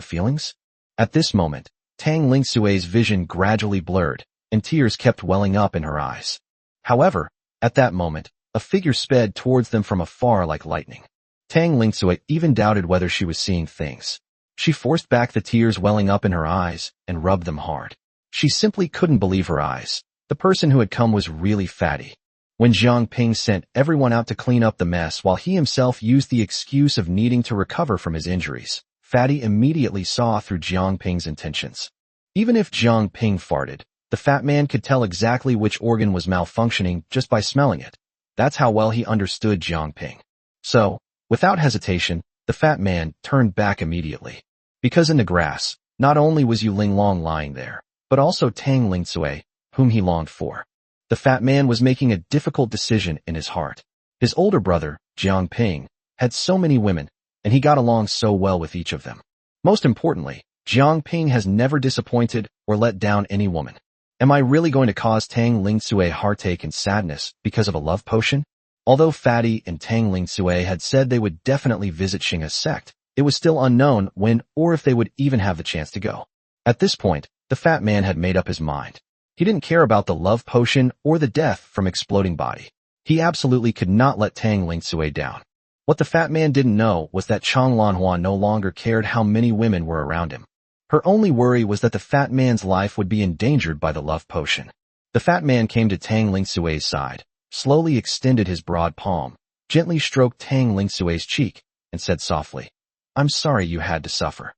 feelings? At this moment, Tang Lingsue's vision gradually blurred, and tears kept welling up in her eyes. However, at that moment, a figure sped towards them from afar like lightning. Tang Lingsue even doubted whether she was seeing things. She forced back the tears welling up in her eyes and rubbed them hard. She simply couldn't believe her eyes. The person who had come was really Fatty. When Jiang Ping sent everyone out to clean up the mess while he himself used the excuse of needing to recover from his injuries, Fatty immediately saw through Jiang Ping's intentions. Even if Jiang Ping farted, the fat man could tell exactly which organ was malfunctioning just by smelling it. That's how well he understood Jiang Ping. So, without hesitation, the fat man turned back immediately. Because in the grass, not only was Yu Linglong lying there, but also Tang Lingsue, whom he longed for. The fat man was making a difficult decision in his heart. His older brother, Jiang Ping, had so many women, and he got along so well with each of them. Most importantly, Jiang Ping has never disappointed or let down any woman. Am I really going to cause Tang Lingsue heartache and sadness because of a love potion? Although Fatty and Tang Lingsue had said they would definitely visit Xingha's sect, it was still unknown when or if they would even have the chance to go. At this point, the fat man had made up his mind. He didn't care about the love potion or the death from exploding body. He absolutely could not let Tang Lingsue down. What the fat man didn't know was that Chang Lanhua no longer cared how many women were around him. Her only worry was that the fat man's life would be endangered by the love potion. The fat man came to Tang Lingsue's side, slowly extended his broad palm, gently stroked Tang Lingsue's cheek, and said softly, "I'm sorry you had to suffer."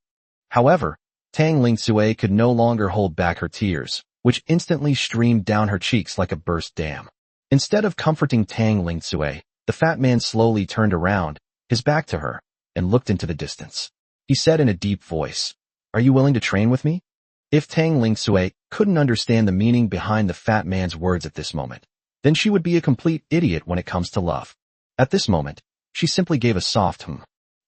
However, Tang Lingsue could no longer hold back her tears, which instantly streamed down her cheeks like a burst dam. Instead of comforting Tang Lingsue, the fat man slowly turned around, his back to her, and looked into the distance. He said in a deep voice, "Are you willing to train with me?" If Tang Lingsue couldn't understand the meaning behind the fat man's words at this moment, then she would be a complete idiot when it comes to love. At this moment, she simply gave a soft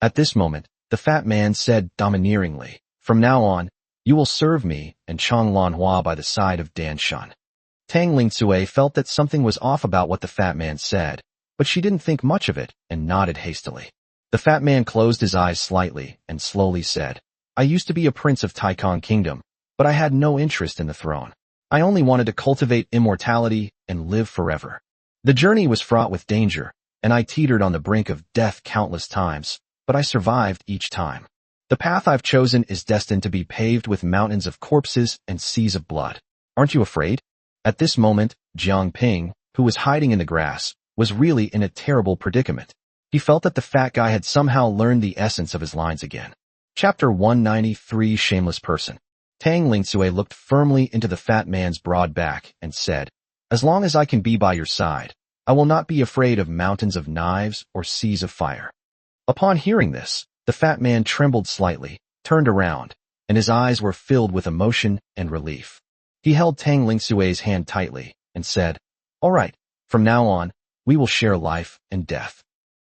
At this moment, the fat man said domineeringly, "From now on, you will serve me and Chang Lanhua by the side of Dan Shun." Tang Lingsue felt that something was off about what the fat man said, but she didn't think much of it and nodded hastily. The fat man closed his eyes slightly and slowly said, "I used to be a prince of Taikong Kingdom, but I had no interest in the throne. I only wanted to cultivate immortality and live forever. The journey was fraught with danger, and I teetered on the brink of death countless times, but I survived each time. The path I've chosen is destined to be paved with mountains of corpses and seas of blood. Aren't you afraid?" At this moment, Jiang Ping, who was hiding in the grass, was really in a terrible predicament. He felt that the fat guy had somehow learned the essence of his lines again. Chapter 193 Shameless Person. Tang Lingsue looked firmly into the fat man's broad back and said, "As long as I can be by your side, I will not be afraid of mountains of knives or seas of fire." Upon hearing this, the fat man trembled slightly, turned around, and his eyes were filled with emotion and relief. He held Tang Lingsue's hand tightly and said, "All right, From now on, we will share life and death.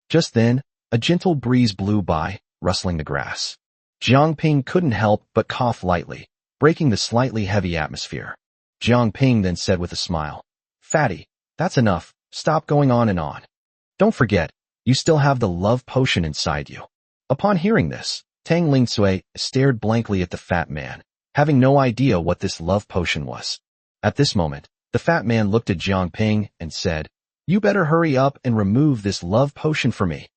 Just then, a gentle breeze blew by, rustling the grass. Jiang Ping couldn't help but cough lightly, breaking the slightly heavy atmosphere. Jiang Ping then said with a smile, "Fatty, that's enough, stop going on and on. Don't forget, you still have the love potion inside you." Upon hearing this, Tang Lingsui stared blankly at the fat man, having no idea what this love potion was. At this moment, the fat man looked at Jiang Ping and said, "You better hurry up and remove this love potion for me."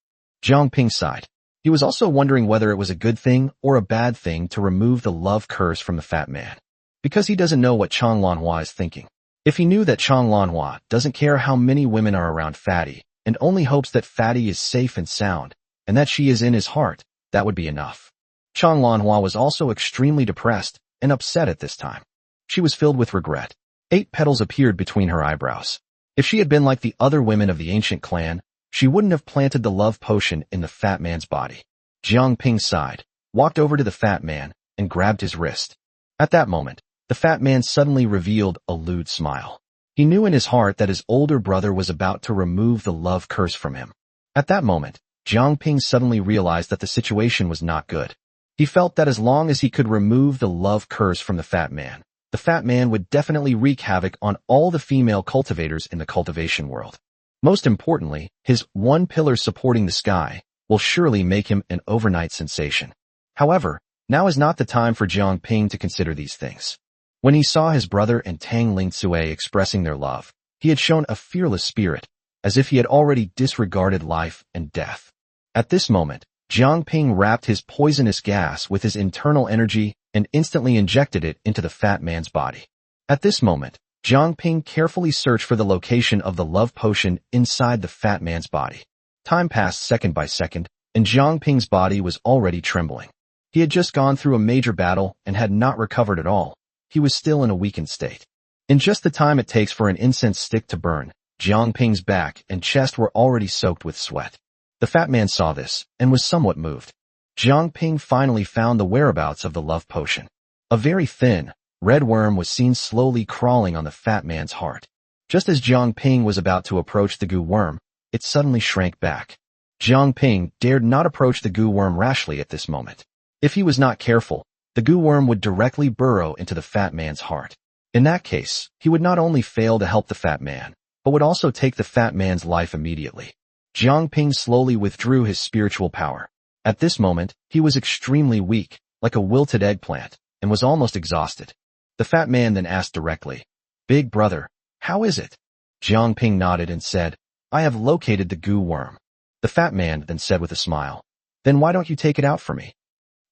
Jiang Ping sighed. He was also wondering whether it was a good thing or a bad thing to remove the love curse from the fat man, because he doesn't know what Chang Lanhua is thinking. If he knew that Chang Lanhua doesn't care how many women are around Fatty and only hopes that Fatty is safe and sound and that she is in his heart, that would be enough. Chang Lanhua was also extremely depressed and upset at this time. She was filled with regret. 8 petals appeared between her eyebrows. If she had been like the other women of the ancient clan, she wouldn't have planted the love potion in the fat man's body. Jiang Ping sighed, walked over to the fat man, and grabbed his wrist. At that moment, the fat man suddenly revealed a lewd smile. He knew in his heart that his older brother was about to remove the love curse from him. At that moment, Jiang Ping suddenly realized that the situation was not good. He felt that as long as he could remove the love curse from the fat man would definitely wreak havoc on all the female cultivators in the cultivation world. Most importantly, his one pillar supporting the sky will surely make him an overnight sensation. However, now is not the time for Jiang Ping to consider these things. When he saw his brother and Tang Lingsui expressing their love, he had shown a fearless spirit, as if he had already disregarded life and death. At this moment, Jiang Ping wrapped his poisonous gas with his internal energy and instantly injected it into the fat man's body. At this moment, Jiang Ping carefully searched for the location of the love potion inside the fat man's body. Time passed second by second, and Jiang Ping's body was already trembling. He had just gone through a major battle and had not recovered at all. He was still in a weakened state. In just the time it takes for an incense stick to burn, Jiang Ping's back and chest were already soaked with sweat. The fat man saw this and was somewhat moved. Jiang Ping finally found the whereabouts of the love potion. A very thin, red worm was seen slowly crawling on the fat man's heart. Just as Jiang Ping was about to approach the goo worm, it suddenly shrank back. Jiang Ping dared not approach the goo worm rashly at this moment. If he was not careful, the goo worm would directly burrow into the fat man's heart. In that case, he would not only fail to help the fat man, but would also take the fat man's life immediately. Jiang Ping slowly withdrew his spiritual power. At this moment, he was extremely weak, like a wilted eggplant, and was almost exhausted. The fat man then asked directly, "Big brother, how is it?" Jiang Ping nodded and said, "I have located the goo worm." The fat man then said with a smile, "Then why don't you take it out for me?"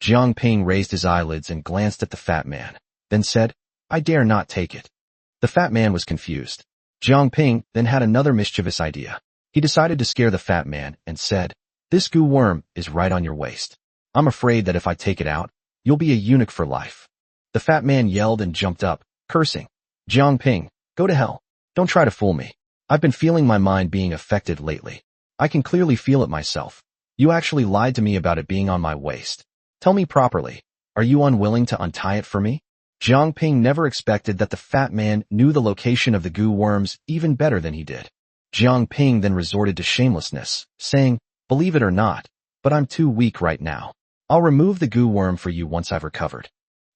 Jiang Ping raised his eyelids and glanced at the fat man, then said, "I dare not take it." The fat man was confused. Jiang Ping then had another mischievous idea. He decided to scare the fat man and said, "This goo worm is right on your waist. I'm afraid that if I take it out, you'll be a eunuch for life." The fat man yelled and jumped up, cursing, "Jiang Ping, go to hell. Don't try to fool me. I've been feeling my mind being affected lately. I can clearly feel it myself. You actually lied to me about it being on my waist. Tell me properly, are you unwilling to untie it for me?" Jiang Ping never expected that the fat man knew the location of the goo worms even better than he did. Jiang Ping then resorted to shamelessness, saying, "Believe it or not, but I'm too weak right now. I'll remove the goo worm for you once I've recovered."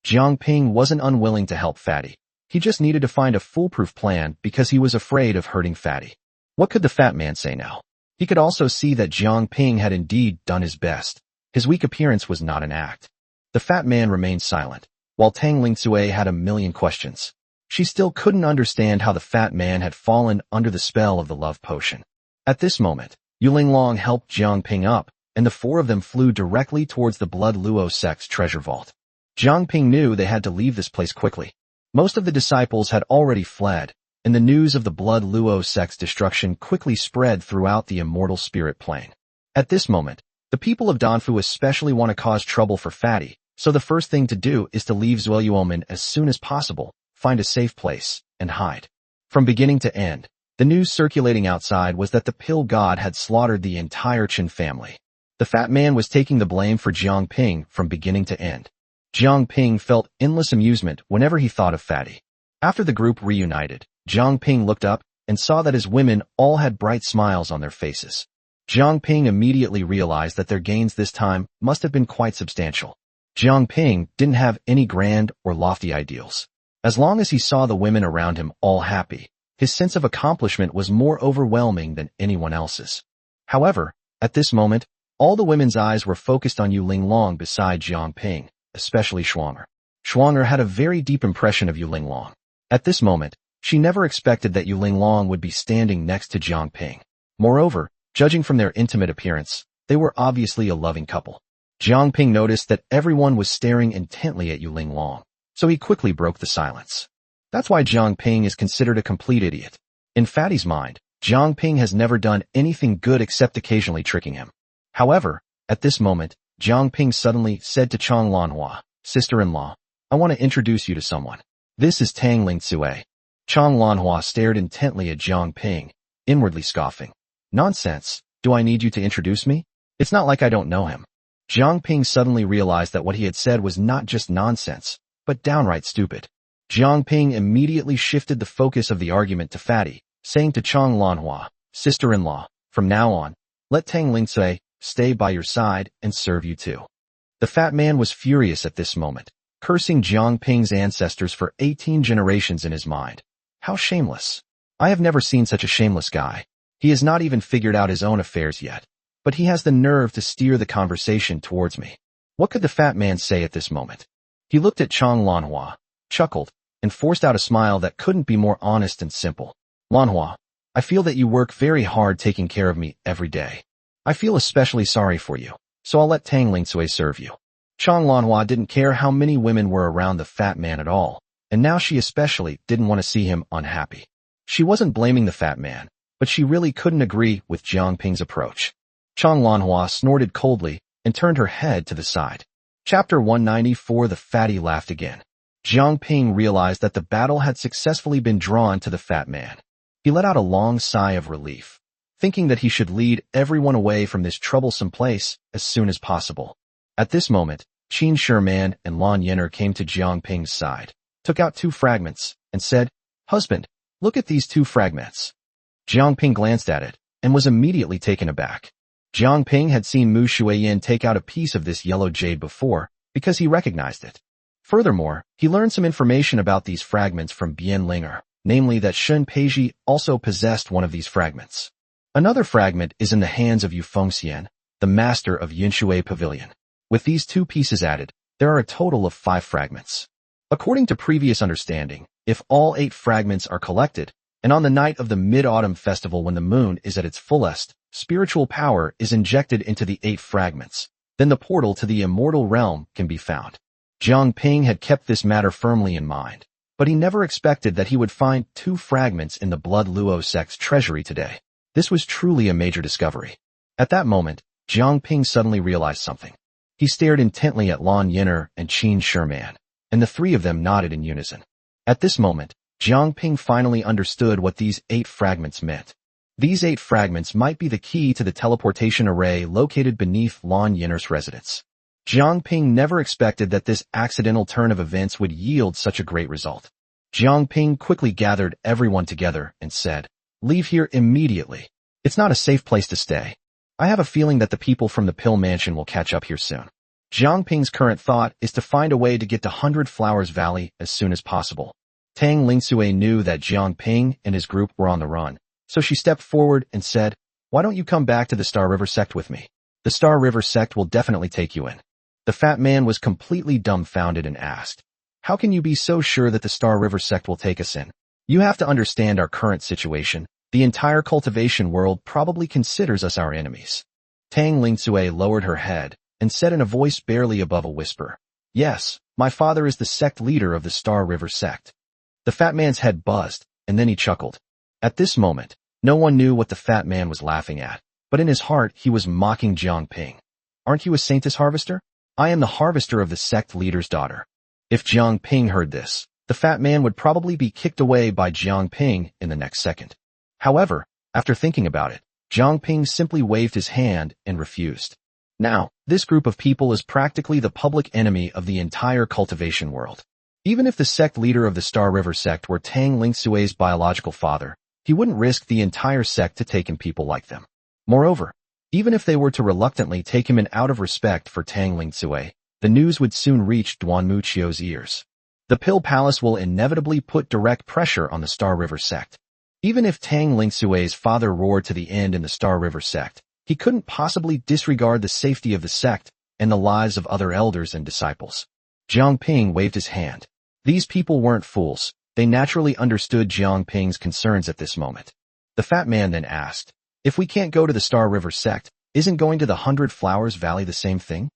Jiang Ping wasn't unwilling to help Fatty. He just needed to find a foolproof plan because he was afraid of hurting Fatty. What could the fat man say now? He could also see that Jiang Ping had indeed done his best. His weak appearance was not an act. The fat man remained silent, while Tang Lingsui had a million questions. She still couldn't understand how the fat man had fallen under the spell of the love potion. At this moment, Yuling Long helped Jiang Ping up, and the 4 of them flew directly towards the Blood Luo sect's treasure vault. Jiang Ping knew they had to leave this place quickly. Most of the disciples had already fled, and the news of the Blood Luo sect's destruction quickly spread throughout the immortal spirit plane. At this moment, the people of Danfu especially want to cause trouble for Fatty, so the first thing to do is to leave Zuoyuomen as soon as possible, find a safe place, and hide. From beginning to end, the news circulating outside was that the pill god had slaughtered the entire Chen family. The fat man was taking the blame for Jiang Ping from beginning to end. Jiang Ping felt endless amusement whenever he thought of Fatty. After the group reunited, Jiang Ping looked up and saw that his women all had bright smiles on their faces. Jiang Ping immediately realized that their gains this time must have been quite substantial. Jiang Ping didn't have any grand or lofty ideals. As long as he saw the women around him all happy, his sense of accomplishment was more overwhelming than anyone else's. However, at this moment, all the women's eyes were focused on Yu Linglong beside Jiang Ping, especially Shuanger. Shuanger had a very deep impression of Yu Linglong. At this moment, she never expected that Yu Linglong would be standing next to Jiang Ping. Moreover, judging from their intimate appearance, they were obviously a loving couple. Jiang Ping noticed that everyone was staring intently at Yu Linglong, so he quickly broke the silence. That's why Jiang Ping is considered a complete idiot. In Fatty's mind, Jiang Ping has never done anything good except occasionally tricking him. However, at this moment, Jiang Ping suddenly said to Chang Lanhua, "Sister-in-law, I want to introduce you to someone. This is Tang Lingcue." Chang Lanhua stared intently at Jiang Ping, inwardly scoffing. "Nonsense, do I need you to introduce me? It's not like I don't know him." Jiang Ping suddenly realized that what he had said was not just nonsense, but downright stupid. Jiang Ping immediately shifted the focus of the argument to Fatty, saying to Chang Lanhua, "Sister-in-law, from now on, let Tang Lingcue stay by your side and serve you too." The fat man was furious at this moment, cursing Jiang Ping's ancestors for 18 generations in his mind. How shameless. I have never seen such a shameless guy. He has not even figured out his own affairs yet, but he has the nerve to steer the conversation towards me. What could the fat man say at this moment? He looked at Chang Lanhua, chuckled, and forced out a smile that couldn't be more honest and simple. "Lanhua, I feel that you work very hard taking care of me every day. I feel especially sorry for you, so I'll let Tang Lingcue serve you." Chang Lanhua didn't care how many women were around the fat man at all, and now she especially didn't want to see him unhappy. She wasn't blaming the fat man, but she really couldn't agree with Jiang Ping's approach. Chang Lanhua snorted coldly and turned her head to the side. Chapter 194. The fatty laughed again. Jiang Ping realized that the battle had successfully been drawn to the fat man. He let out a long sigh of relief, thinking that he should lead everyone away from this troublesome place as soon as possible. At this moment, Qin Sherman and Lan Yenner came to Jiang Ping's side, took out 2 fragments, and said, "Husband, look at these 2 fragments." Jiang Ping glanced at it and was immediately taken aback. Jiang Ping had seen Mu Shuiyin take out a piece of this yellow jade before because he recognized it. Furthermore, he learned some information about these fragments from Bian Linger, namely that Shun Peiji also possessed one of these fragments. Another fragment is in the hands of Yu Fengxian, the master of Yinshui Pavilion. With these 2 pieces added, there are a total of 5 fragments. According to previous understanding, if all 8 fragments are collected, and on the night of the Mid-Autumn Festival when the moon is at its fullest, spiritual power is injected into the 8 fragments, then the portal to the immortal realm can be found. Jiang Ping had kept this matter firmly in mind, but he never expected that he would find 2 fragments in the Blood Luo sect's treasury today. This was truly a major discovery. At that moment, Jiang Ping suddenly realized something. He stared intently at Lan Yenner and Qin Sherman, and the 3 of them nodded in unison. At this moment, Jiang Ping finally understood what these 8 fragments meant. These 8 fragments might be the key to the teleportation array located beneath Lan Yenner's residence. Jiang Ping never expected that this accidental turn of events would yield such a great result. Jiang Ping quickly gathered everyone together and said, "Leave here immediately. It's not a safe place to stay. I have a feeling that the people from the Pill Mansion will catch up here soon." Jiang Ping's current thought is to find a way to get to 100 Flowers Valley as soon as possible. Tang Lingcue knew that Jiang Ping and his group were on the run, so she stepped forward and said, "Why don't you come back to the Star River sect with me? The Star River sect will definitely take you in." The fat man was completely dumbfounded and asked, "How can you be so sure that the Star River sect will take us in? You have to understand our current situation. The entire cultivation world probably considers us our enemies." Tang Lingcue lowered her head and said in a voice barely above a whisper, "Yes, my father is the sect leader of the Star River sect." The fat man's head buzzed, and then he chuckled. At this moment, no one knew what the fat man was laughing at, but in his heart he was mocking Jiang Ping. "Aren't you a saintess harvester? I am the harvester of the sect leader's daughter." If Jiang Ping heard this, the fat man would probably be kicked away by Jiang Ping in the next second. However, after thinking about it, Jiang Ping simply waved his hand and refused. Now, this group of people is practically the public enemy of the entire cultivation world. Even if the sect leader of the Star River sect were Tang Lingcue's biological father, He wouldn't risk the entire sect to take in people like them. Moreover, even if they were to reluctantly take him in out of respect for Tang Lingcui, the news would soon reach Duan Muchio's ears. The Pill Palace will inevitably put direct pressure on the Star River sect. Even if Tang Lingcui's father roared to the end in the Star River sect, he couldn't possibly disregard the safety of the sect and the lives of other elders and disciples. Jiang Ping waved his hand. These people weren't fools. They naturally understood Jiang Ping's concerns at this moment. The fat man then asked, if we can't go to the Star River sect, isn't going to the 100 Flowers Valley the same thing?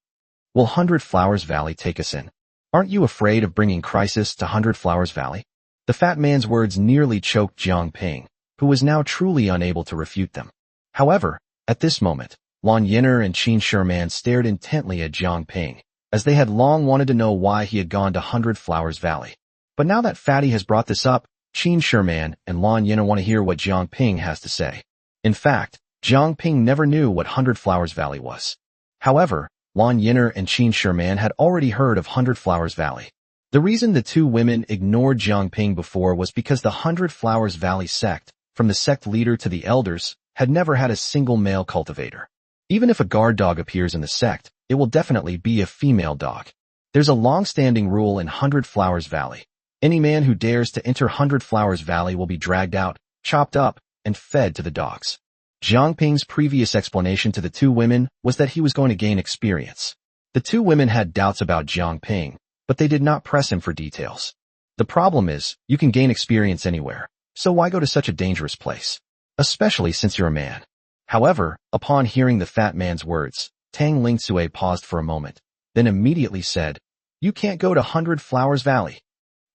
Will 100 Flowers Valley take us in? Aren't you afraid of bringing crisis to 100 Flowers Valley? The fat man's words nearly choked Jiang Ping, who was now truly unable to refute them. However, at this moment, Lan Yin'er and Qin Sherman stared intently at Jiang Ping, as they had long wanted to know why he had gone to 100 Flowers Valley. But now that Fatty has brought this up, Qin Sherman and Lan Yin'er want to hear what Jiang Ping has to say. In fact, Jiang Ping never knew what 100 Flowers Valley was. However, Lan Yin'er and Qin Sherman had already heard of 100 Flowers Valley. The reason the two women ignored Jiang Ping before was because the 100 Flowers Valley sect, from the sect leader to the elders, had never had a single male cultivator. Even if a guard dog appears in the sect, it will definitely be a female dog. There's a long-standing rule in 100 Flowers Valley. Any man who dares to enter 100 Flowers Valley will be dragged out, chopped up, and fed to the dogs. Jiang Ping's previous explanation to the two women was that he was going to gain experience. The two women had doubts about Jiang Ping, but they did not press him for details. The problem is, you can gain experience anywhere, so why go to such a dangerous place? Especially since you're a man. However, upon hearing the fat man's words, Tang Lingcui paused for a moment, then immediately said, you can't go to 100 Flowers Valley.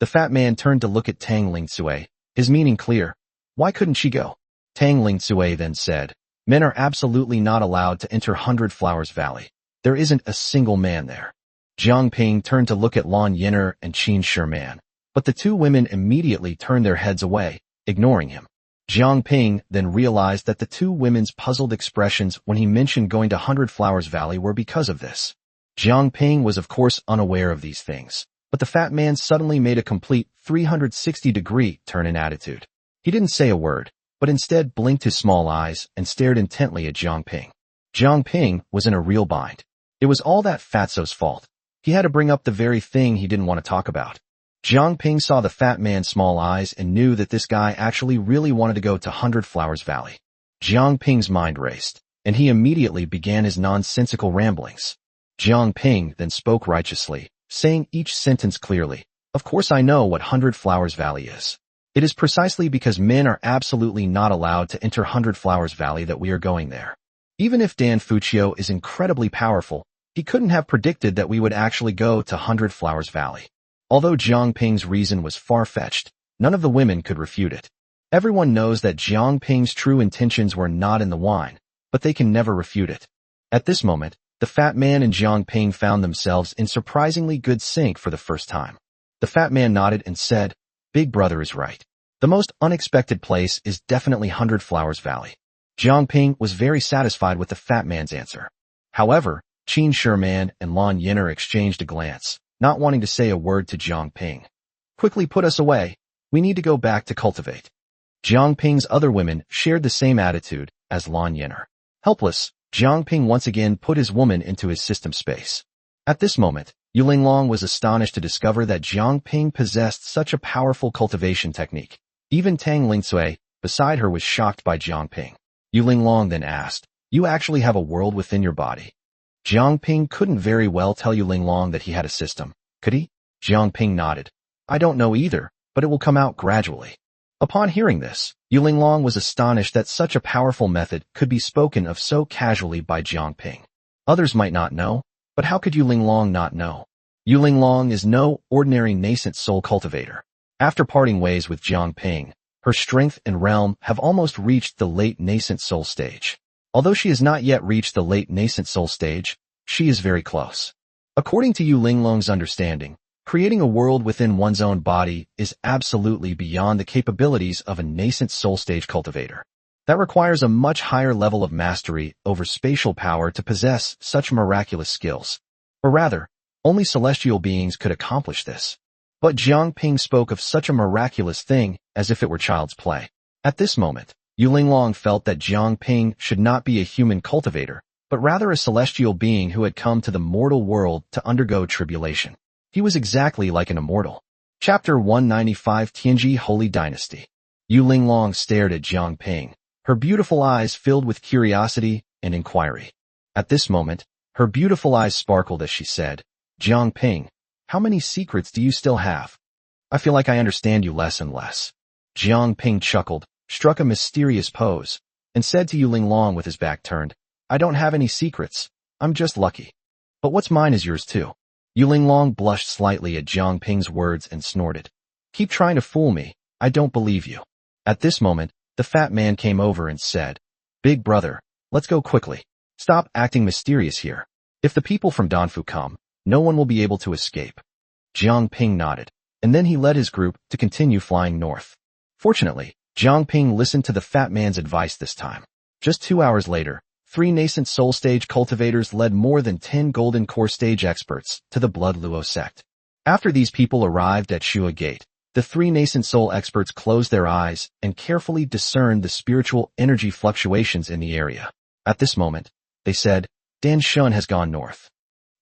The fat man turned to look at Tang Lingcui, his meaning clear. Why couldn't she go? Tang Lingcui then said, men are absolutely not allowed to enter 100 Flowers Valley. There isn't a single man there. Jiang Ping turned to look at Lan Yin'er and Qin Sherman, but the two women immediately turned their heads away, ignoring him. Jiang Ping then realized that the two women's puzzled expressions when he mentioned going to 100 Flowers Valley were because of this. Jiang Ping was of course unaware of these things, but the fat man suddenly made a complete 360-degree turn in attitude. He didn't say a word, but instead blinked his small eyes and stared intently at Jiang Ping. Jiang Ping was in a real bind. It was all that fatso's fault. He had to bring up the very thing he didn't want to talk about. Jiang Ping saw the fat man's small eyes and knew that this guy actually really wanted to go to 100 Flowers Valley. Jiang Ping's mind raced, and he immediately began his nonsensical ramblings. Jiang Ping then spoke righteously, saying each sentence clearly. Of course I know what 100 Flowers Valley is. It is precisely because men are absolutely not allowed to enter 100 Flowers Valley that we are going there. Even if Dan Fuchio is incredibly powerful, he couldn't have predicted that we would actually go to 100 Flowers Valley. Although Jiang Ping's reason was far-fetched, none of the women could refute it. Everyone knows that Jiang Ping's true intentions were not in the wine, but they can never refute it. At this moment, the fat man and Jiang Ping found themselves in surprisingly good sync for the first time. The fat man nodded and said, Big brother is right. The most unexpected place is definitely 100 Flowers Valley. Jiang Ping was very satisfied with the fat man's answer. However, Qin Sherman and Lan Yin'er exchanged a glance, not wanting to say a word to Jiang Ping. Quickly put us away. We need to go back to cultivate. Jiang Ping's other women shared the same attitude as Lan Yin'er. Helpless, Jiang Ping once again put his woman into his system space. At this moment, Yu Linglong was astonished to discover that Jiang Ping possessed such a powerful cultivation technique. Even Tang Lingcui, beside her, was shocked by Jiang Ping. Yu Linglong then asked, you actually have a world within your body? Jiang Ping couldn't very well tell Yu Linglong that he had a system, could he? Jiang Ping nodded. I don't know either, but it will come out gradually. Upon hearing this, Yu Linglong was astonished that such a powerful method could be spoken of so casually by Jiang Ping. Others might not know, but how could Yu Linglong not know? Yu Linglong is no ordinary nascent soul cultivator. After parting ways with Jiang Ping, her strength and realm have almost reached the late nascent soul stage. Although she has not yet reached the late nascent soul stage, she is very close. According to Yu Linglong's understanding, creating a world within one's own body is absolutely beyond the capabilities of a nascent soul stage cultivator. That requires a much higher level of mastery over spatial power to possess such miraculous skills. Or rather, only celestial beings could accomplish this. But Jiang Ping spoke of such a miraculous thing as if it were child's play. At this moment, Yu Linglong felt that Jiang Ping should not be a human cultivator, but rather a celestial being who had come to the mortal world to undergo tribulation. He was exactly like an immortal. Chapter 195 Tianji Holy Dynasty. Yu Linglong stared at Jiang Ping, her beautiful eyes filled with curiosity and inquiry. At this moment, her beautiful eyes sparkled as she said, Jiang Ping, how many secrets do you still have? I feel like I understand you less and less. Jiang Ping chuckled, struck a mysterious pose, and said to Yu Linglong with his back turned, I don't have any secrets, I'm just lucky. But what's mine is yours too. Yu Linglong blushed slightly at Jiang Ping's words and snorted. Keep trying to fool me, I don't believe you. At this moment, the fat man came over and said, Big brother, let's go quickly. Stop acting mysterious here. If the people from Danfu come, no one will be able to escape. Jiang Ping nodded, and then he led his group to continue flying north. Fortunately, Jiang Ping listened to the fat man's advice this time. Just 2 hours later, 3 nascent soul stage cultivators led more than 10 golden core stage experts to the Blood Luo sect. After these people arrived at Shua Gate, the 3 nascent soul experts closed their eyes and carefully discerned the spiritual energy fluctuations in the area. At this moment, they said, Dan Shun has gone north.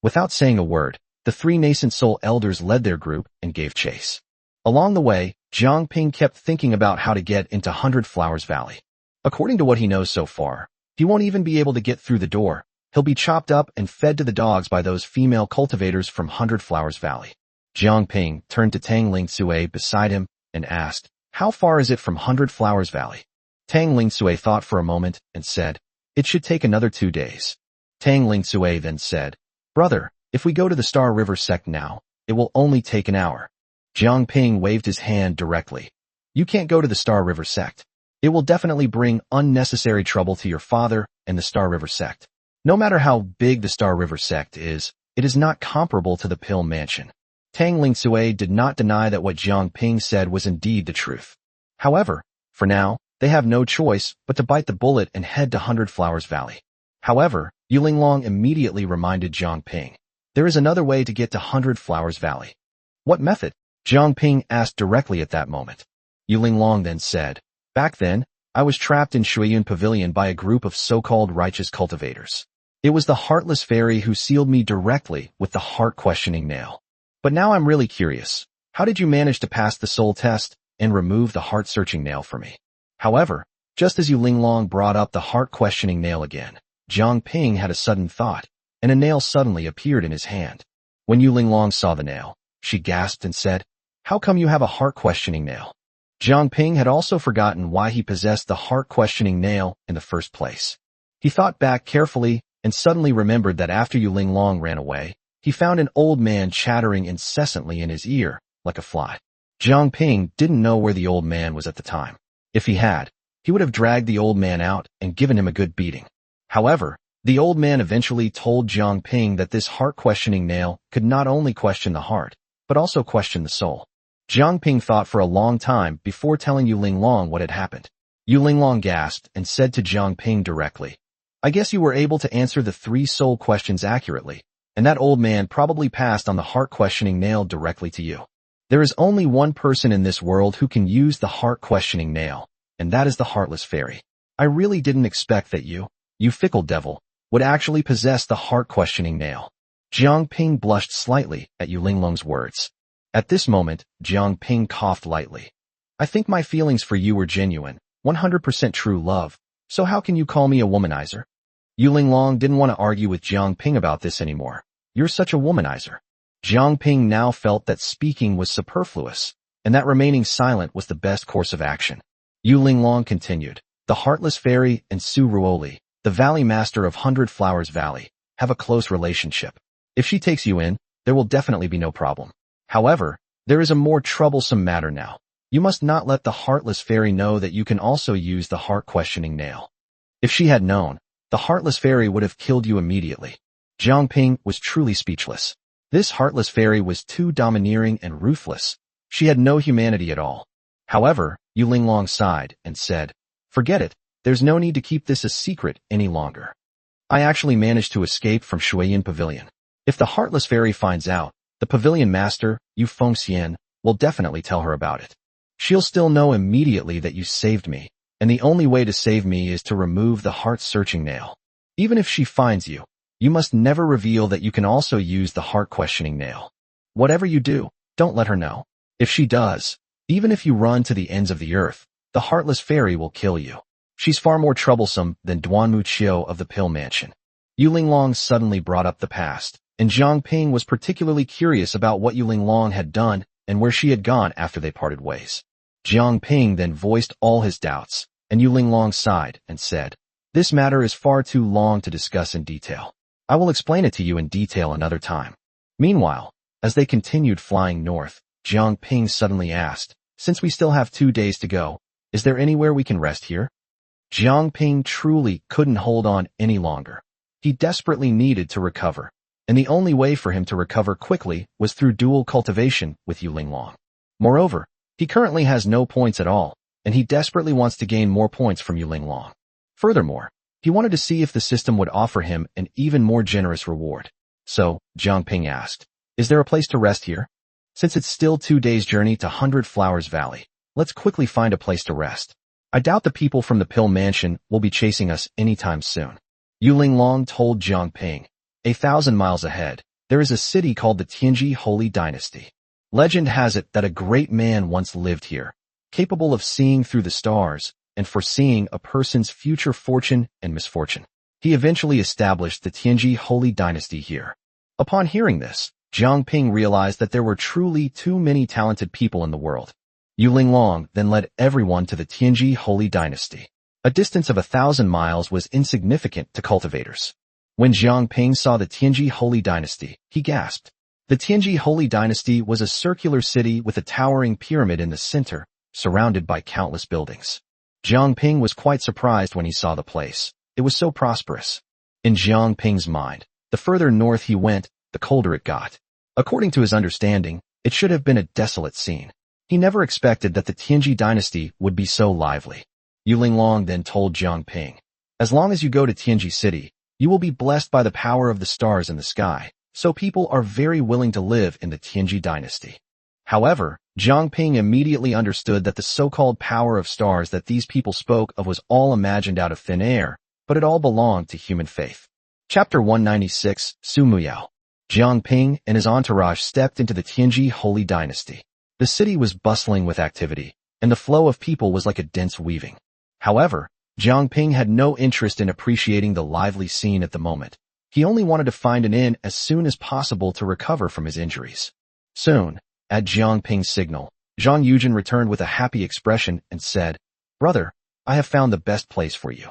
Without saying a word, the 3 nascent soul elders led their group and gave chase. Along the way, Jiang Ping kept thinking about how to get into 100 Flowers Valley. According to what he knows so far, he won't even be able to get through the door. He'll be chopped up and fed to the dogs by those female cultivators from 100 Flowers Valley. Jiang Ping turned to Tang Lingsue beside him and asked, How far is it from 100 Flowers Valley? Tang Lingsue thought for a moment and said, It should take another 2 days. Tang Lingsue then said, Brother, if we go to the Star River sect now, it will only take an hour. Jiang Ping waved his hand directly. You can't go to the Star River sect. It will definitely bring unnecessary trouble to your father and the Star River sect. No matter how big the Star River sect is, it is not comparable to the Pill Mansion. Tang Lingsue did not deny that what Jiang Ping said was indeed the truth. However, for now, they have no choice but to bite the bullet and head to 100 Flowers Valley. However, Yu Linglong immediately reminded Jiang Ping, there is another way to get to 100 Flowers Valley. What method? Jiang Ping asked directly at that moment. Yu Linglong then said, Back then, I was trapped in Shuiyun Pavilion by a group of so-called righteous cultivators. It was the heartless fairy who sealed me directly with the heart-questioning nail. But now I'm really curious. How did you manage to pass the soul test and remove the heart-searching nail for me? However, just as Yu Linglong brought up the heart-questioning nail again, Jiang Ping had a sudden thought, and a nail suddenly appeared in his hand. When Yu Linglong saw the nail, she gasped and said, How come you have a heart-questioning nail? Jiang Ping had also forgotten why he possessed the heart-questioning nail in the first place. He thought back carefully and suddenly remembered that after Yu Linglong ran away, he found an old man chattering incessantly in his ear, like a fly. Jiang Ping didn't know where the old man was at the time. If he had, he would have dragged the old man out and given him a good beating. However, the old man eventually told Jiang Ping that this heart-questioning nail could not only question the heart, but also question the soul. Jiang Ping thought for a long time before telling Yu Linglong what had happened. Yu Linglong gasped and said to Jiang Ping directly, I guess you were able to answer the 3 soul questions accurately, and that old man probably passed on the heart-questioning nail directly to you. There is only one person in this world who can use the heart-questioning nail, and that is the Heartless Fairy. I really didn't expect that you fickle devil, would actually possess the heart-questioning nail. Jiang Ping blushed slightly at Yu Linglong's words. At this moment, Jiang Ping coughed lightly. I think my feelings for you were genuine, 100% true love, so how can you call me a womanizer? Yu Linglong didn't want to argue with Jiang Ping about this anymore. You're such a womanizer. Jiang Ping now felt that speaking was superfluous, and that remaining silent was the best course of action. Yu Linglong continued, the Heartless Fairy and Su Ruoli, the Valley Master of 100 Flowers Valley, have a close relationship. If she takes you in, there will definitely be no problem. However, there is a more troublesome matter now. You must not let the Heartless Fairy know that you can also use the heart-questioning nail. If she had known, the Heartless Fairy would have killed you immediately. Jiang Ping was truly speechless. This Heartless Fairy was too domineering and ruthless. She had no humanity at all. However, Yu Linglong sighed and said, Forget it, there's no need to keep this a secret any longer. I actually managed to escape from Shuiyun Pavilion. If the Heartless Fairy finds out, the Pavilion Master, Yu Fengxian, will definitely tell her about it. She'll still know immediately that you saved me, and the only way to save me is to remove the heart-searching nail. Even if she finds you, you must never reveal that you can also use the heart-questioning nail. Whatever you do, don't let her know. If she does, even if you run to the ends of the earth, the heartless fairy will kill you. She's far more troublesome than Duanmu Chiu of the Pill Mansion. Yu Linglong suddenly brought up the past, and Zhang Ping was particularly curious about what Yu Linglong had done and where she had gone after they parted ways. Jiang Ping then voiced all his doubts, and Yu Linglong sighed and said, "This matter is far too long to discuss in detail. I will explain it to you in detail another time." Meanwhile, as they continued flying north, Jiang Ping suddenly asked, "Since we still have 2 days to go, is there anywhere we can rest here?" Jiang Ping truly couldn't hold on any longer. He desperately needed to recover, and the only way for him to recover quickly was through dual cultivation with Yu Linglong. Moreover, he currently has no points at all, and he desperately wants to gain more points from Yu Linglong. Furthermore, he wanted to see if the system would offer him an even more generous reward. So, Jiang Ping asked, "Is there a place to rest here? Since it's still 2 days' journey to 100 Flowers Valley, let's quickly find a place to rest. I doubt the people from the Pill Mansion will be chasing us anytime soon." Yu Linglong told Jiang Ping, 1,000 miles ahead, there is a city called the Tianji Holy Dynasty. Legend has it that a great man once lived here, capable of seeing through the stars and foreseeing a person's future fortune and misfortune. He eventually established the Tianji Holy Dynasty here. Upon hearing this, Jiang Ping realized that there were truly too many talented people in the world. Yu Linglong then led everyone to the Tianji Holy Dynasty. A distance of 1,000 miles was insignificant to cultivators. When Jiang Ping saw the Tianji Holy Dynasty, he gasped. The Tianji Holy Dynasty was a circular city with a towering pyramid in the center, surrounded by countless buildings. Jiang Ping was quite surprised when he saw the place. It was so prosperous. In Jiang Ping's mind, the further north he went, the colder it got. According to his understanding, it should have been a desolate scene. He never expected that the Tianji Dynasty would be so lively. Yu Linglong then told Jiang Ping, "As long as you go to Tianji City, you will be blessed by the power of the stars in the sky, so people are very willing to live in the Tianji Dynasty." However, Jiang Ping immediately understood that the so-called power of stars that these people spoke of was all imagined out of thin air, but it all belonged to human faith. Chapter 196, Su Muyao. Jiang Ping and his entourage stepped into the Tianji Holy Dynasty. The city was bustling with activity, and the flow of people was like a dense weaving. However, Jiang Ping had no interest in appreciating the lively scene at the moment. He only wanted to find an inn as soon as possible to recover from his injuries. Soon, at Jiang Ping's signal, Zhang Yujin returned with a happy expression and said, "Brother, I have found the best place for you."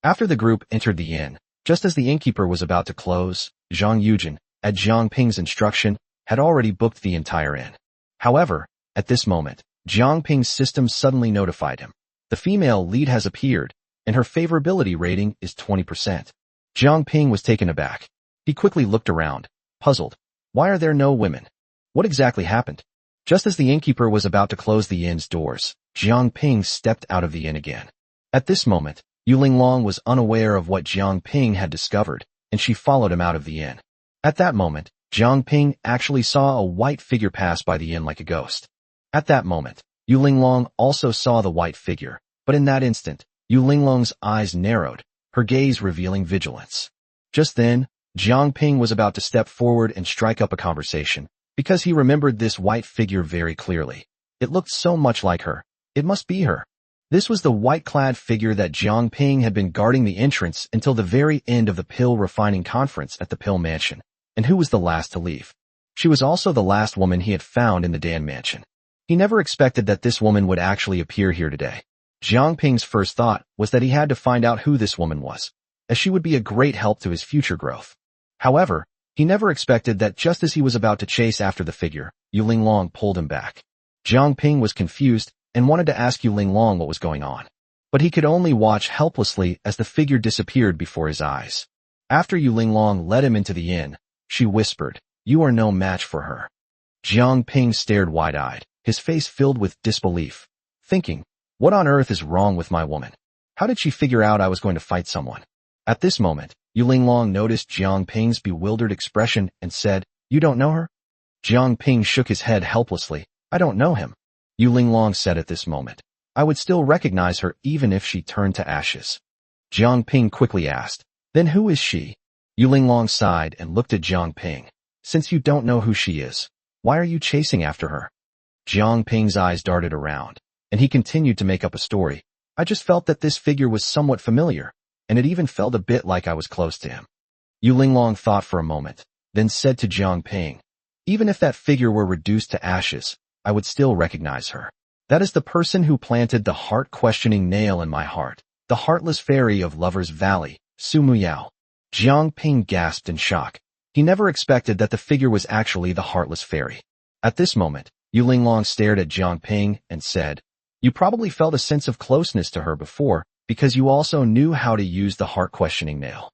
After the group entered the inn, just as the innkeeper was about to close, Zhang Yujin, at Jiang Ping's instruction, had already booked the entire inn. However, at this moment, Jiang Ping's system suddenly notified him. The female lead has appeared, and her favorability rating is 20%. Jiang Ping was taken aback. He quickly looked around, puzzled. Why are there no women? What exactly happened? Just as the innkeeper was about to close the inn's doors, Jiang Ping stepped out of the inn again. At this moment, Yu Linglong was unaware of what Jiang Ping had discovered, and she followed him out of the inn. At that moment, Jiang Ping actually saw a white figure pass by the inn like a ghost. At that moment, Yu Linglong also saw the white figure, but in that instant, Yu Linglong's eyes narrowed, her gaze revealing vigilance. Just then, Jiang Ping was about to step forward and strike up a conversation, because he remembered this white figure very clearly. It looked so much like her. It must be her. This was the white-clad figure that Jiang Ping had been guarding the entrance until the very end of the pill refining conference at the Pill Mansion, and who was the last to leave. She was also the last woman he had found in the Dan Mansion. He never expected that this woman would actually appear here today. Jiang Ping's first thought was that he had to find out who this woman was, as she would be a great help to his future growth. However, he never expected that just as he was about to chase after the figure, Yu Linglong pulled him back. Jiang Ping was confused and wanted to ask Yu Linglong what was going on, but he could only watch helplessly as the figure disappeared before his eyes. After Yu Linglong led him into the inn, she whispered, "You are no match for her." Jiang Ping stared wide-eyed, his face filled with disbelief, thinking, what on earth is wrong with my woman? How did she figure out I was going to fight someone? At this moment, Yu Linglong noticed Jiang Ping's bewildered expression and said, "You don't know her?" Jiang Ping shook his head helplessly. "I don't know him." Yu Linglong said at this moment. I would still recognize her even if she turned to ashes. Jiang Ping quickly asked, then who is she? Yu Linglong sighed and looked at Jiang Ping. Since you don't know who she is, why are you chasing after her? Jiang Ping's eyes darted around, and he continued to make up a story. I just felt that this figure was somewhat familiar, and it even felt a bit like I was close to him. Yu Linglong thought for a moment, then said to Jiang Ping, even if that figure were reduced to ashes, I would still recognize her. That is the person who planted the heart-questioning nail in my heart, the heartless fairy of Lover's Valley, Su Muyao. Jiang Ping gasped in shock. He never expected that the figure was actually the heartless fairy. At this moment, Yu Linglong stared at Jiang Ping and said, you probably felt a sense of closeness to her before because you also knew how to use the heart-questioning nail.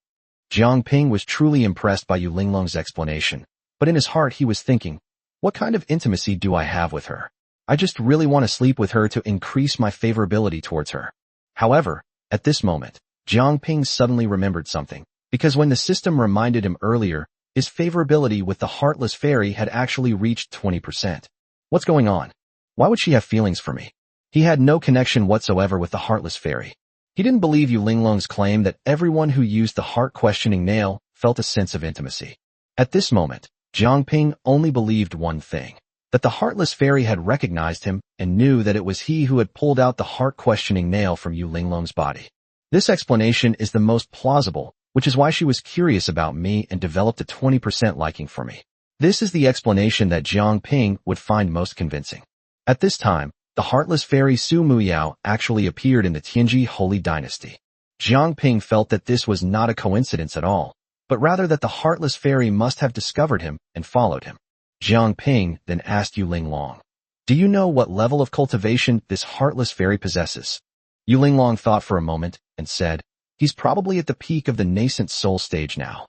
Jiang Ping was truly impressed by Yu Linglong's explanation, but in his heart he was thinking, what kind of intimacy do I have with her? I just really want to sleep with her to increase my favorability towards her. However, at this moment, Jiang Ping suddenly remembered something, because when the system reminded him earlier, his favorability with the heartless fairy had actually reached 20%. What's going on? Why would she have feelings for me? He had no connection whatsoever with the heartless fairy. He didn't believe Yu Linglong's claim that everyone who used the heart-questioning nail felt a sense of intimacy. At this moment, Jiang Ping only believed one thing, that the heartless fairy had recognized him and knew that it was he who had pulled out the heart-questioning nail from Yu Linglong's body. This explanation is the most plausible, which is why she was curious about me and developed a 20% liking for me. This is the explanation that Jiang Ping would find most convincing. At this time, the heartless fairy Su Muyao actually appeared in the Tianji Holy Dynasty. Jiang Ping felt that this was not a coincidence at all, but rather that the heartless fairy must have discovered him and followed him. Jiang Ping then asked Yu Linglong, do you know what level of cultivation this heartless fairy possesses? Yu Linglong thought for a moment and said, he's probably at the peak of the nascent soul stage now.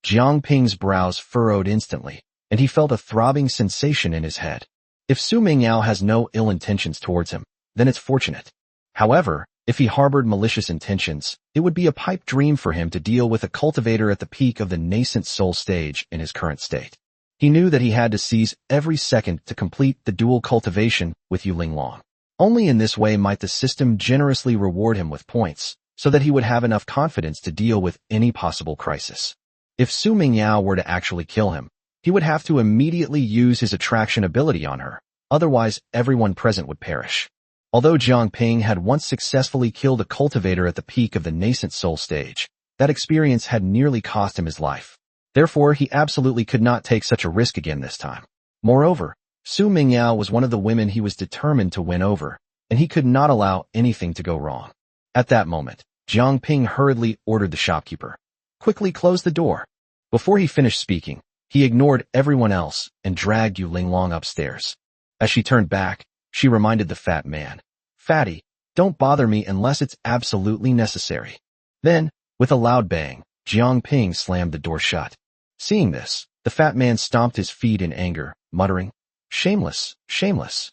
Jiang Ping's brows furrowed instantly, and he felt a throbbing sensation in his head. If Su Mingyao has no ill intentions towards him, then it's fortunate. However, if he harbored malicious intentions, it would be a pipe dream for him to deal with a cultivator at the peak of the nascent soul stage in his current state. He knew that he had to seize every second to complete the dual cultivation with Yu Linglong. Only in this way might the system generously reward him with points, so that he would have enough confidence to deal with any possible crisis. If Su Mingyao were to actually kill him, he would have to immediately use his attraction ability on her, otherwise everyone present would perish. Although Jiang Ping had once successfully killed a cultivator at the peak of the nascent soul stage, that experience had nearly cost him his life. Therefore, he absolutely could not take such a risk again this time. Moreover, Su Mingyao was one of the women he was determined to win over, and he could not allow anything to go wrong. At that moment, Jiang Ping hurriedly ordered the shopkeeper, quickly close the door. Before he finished speaking, he ignored everyone else and dragged Yu Linglong upstairs. As she turned back, she reminded the fat man, Fatty, don't bother me unless it's absolutely necessary. Then, with a loud bang, Jiang Ping slammed the door shut. Seeing this, the fat man stomped his feet in anger, muttering, shameless, shameless.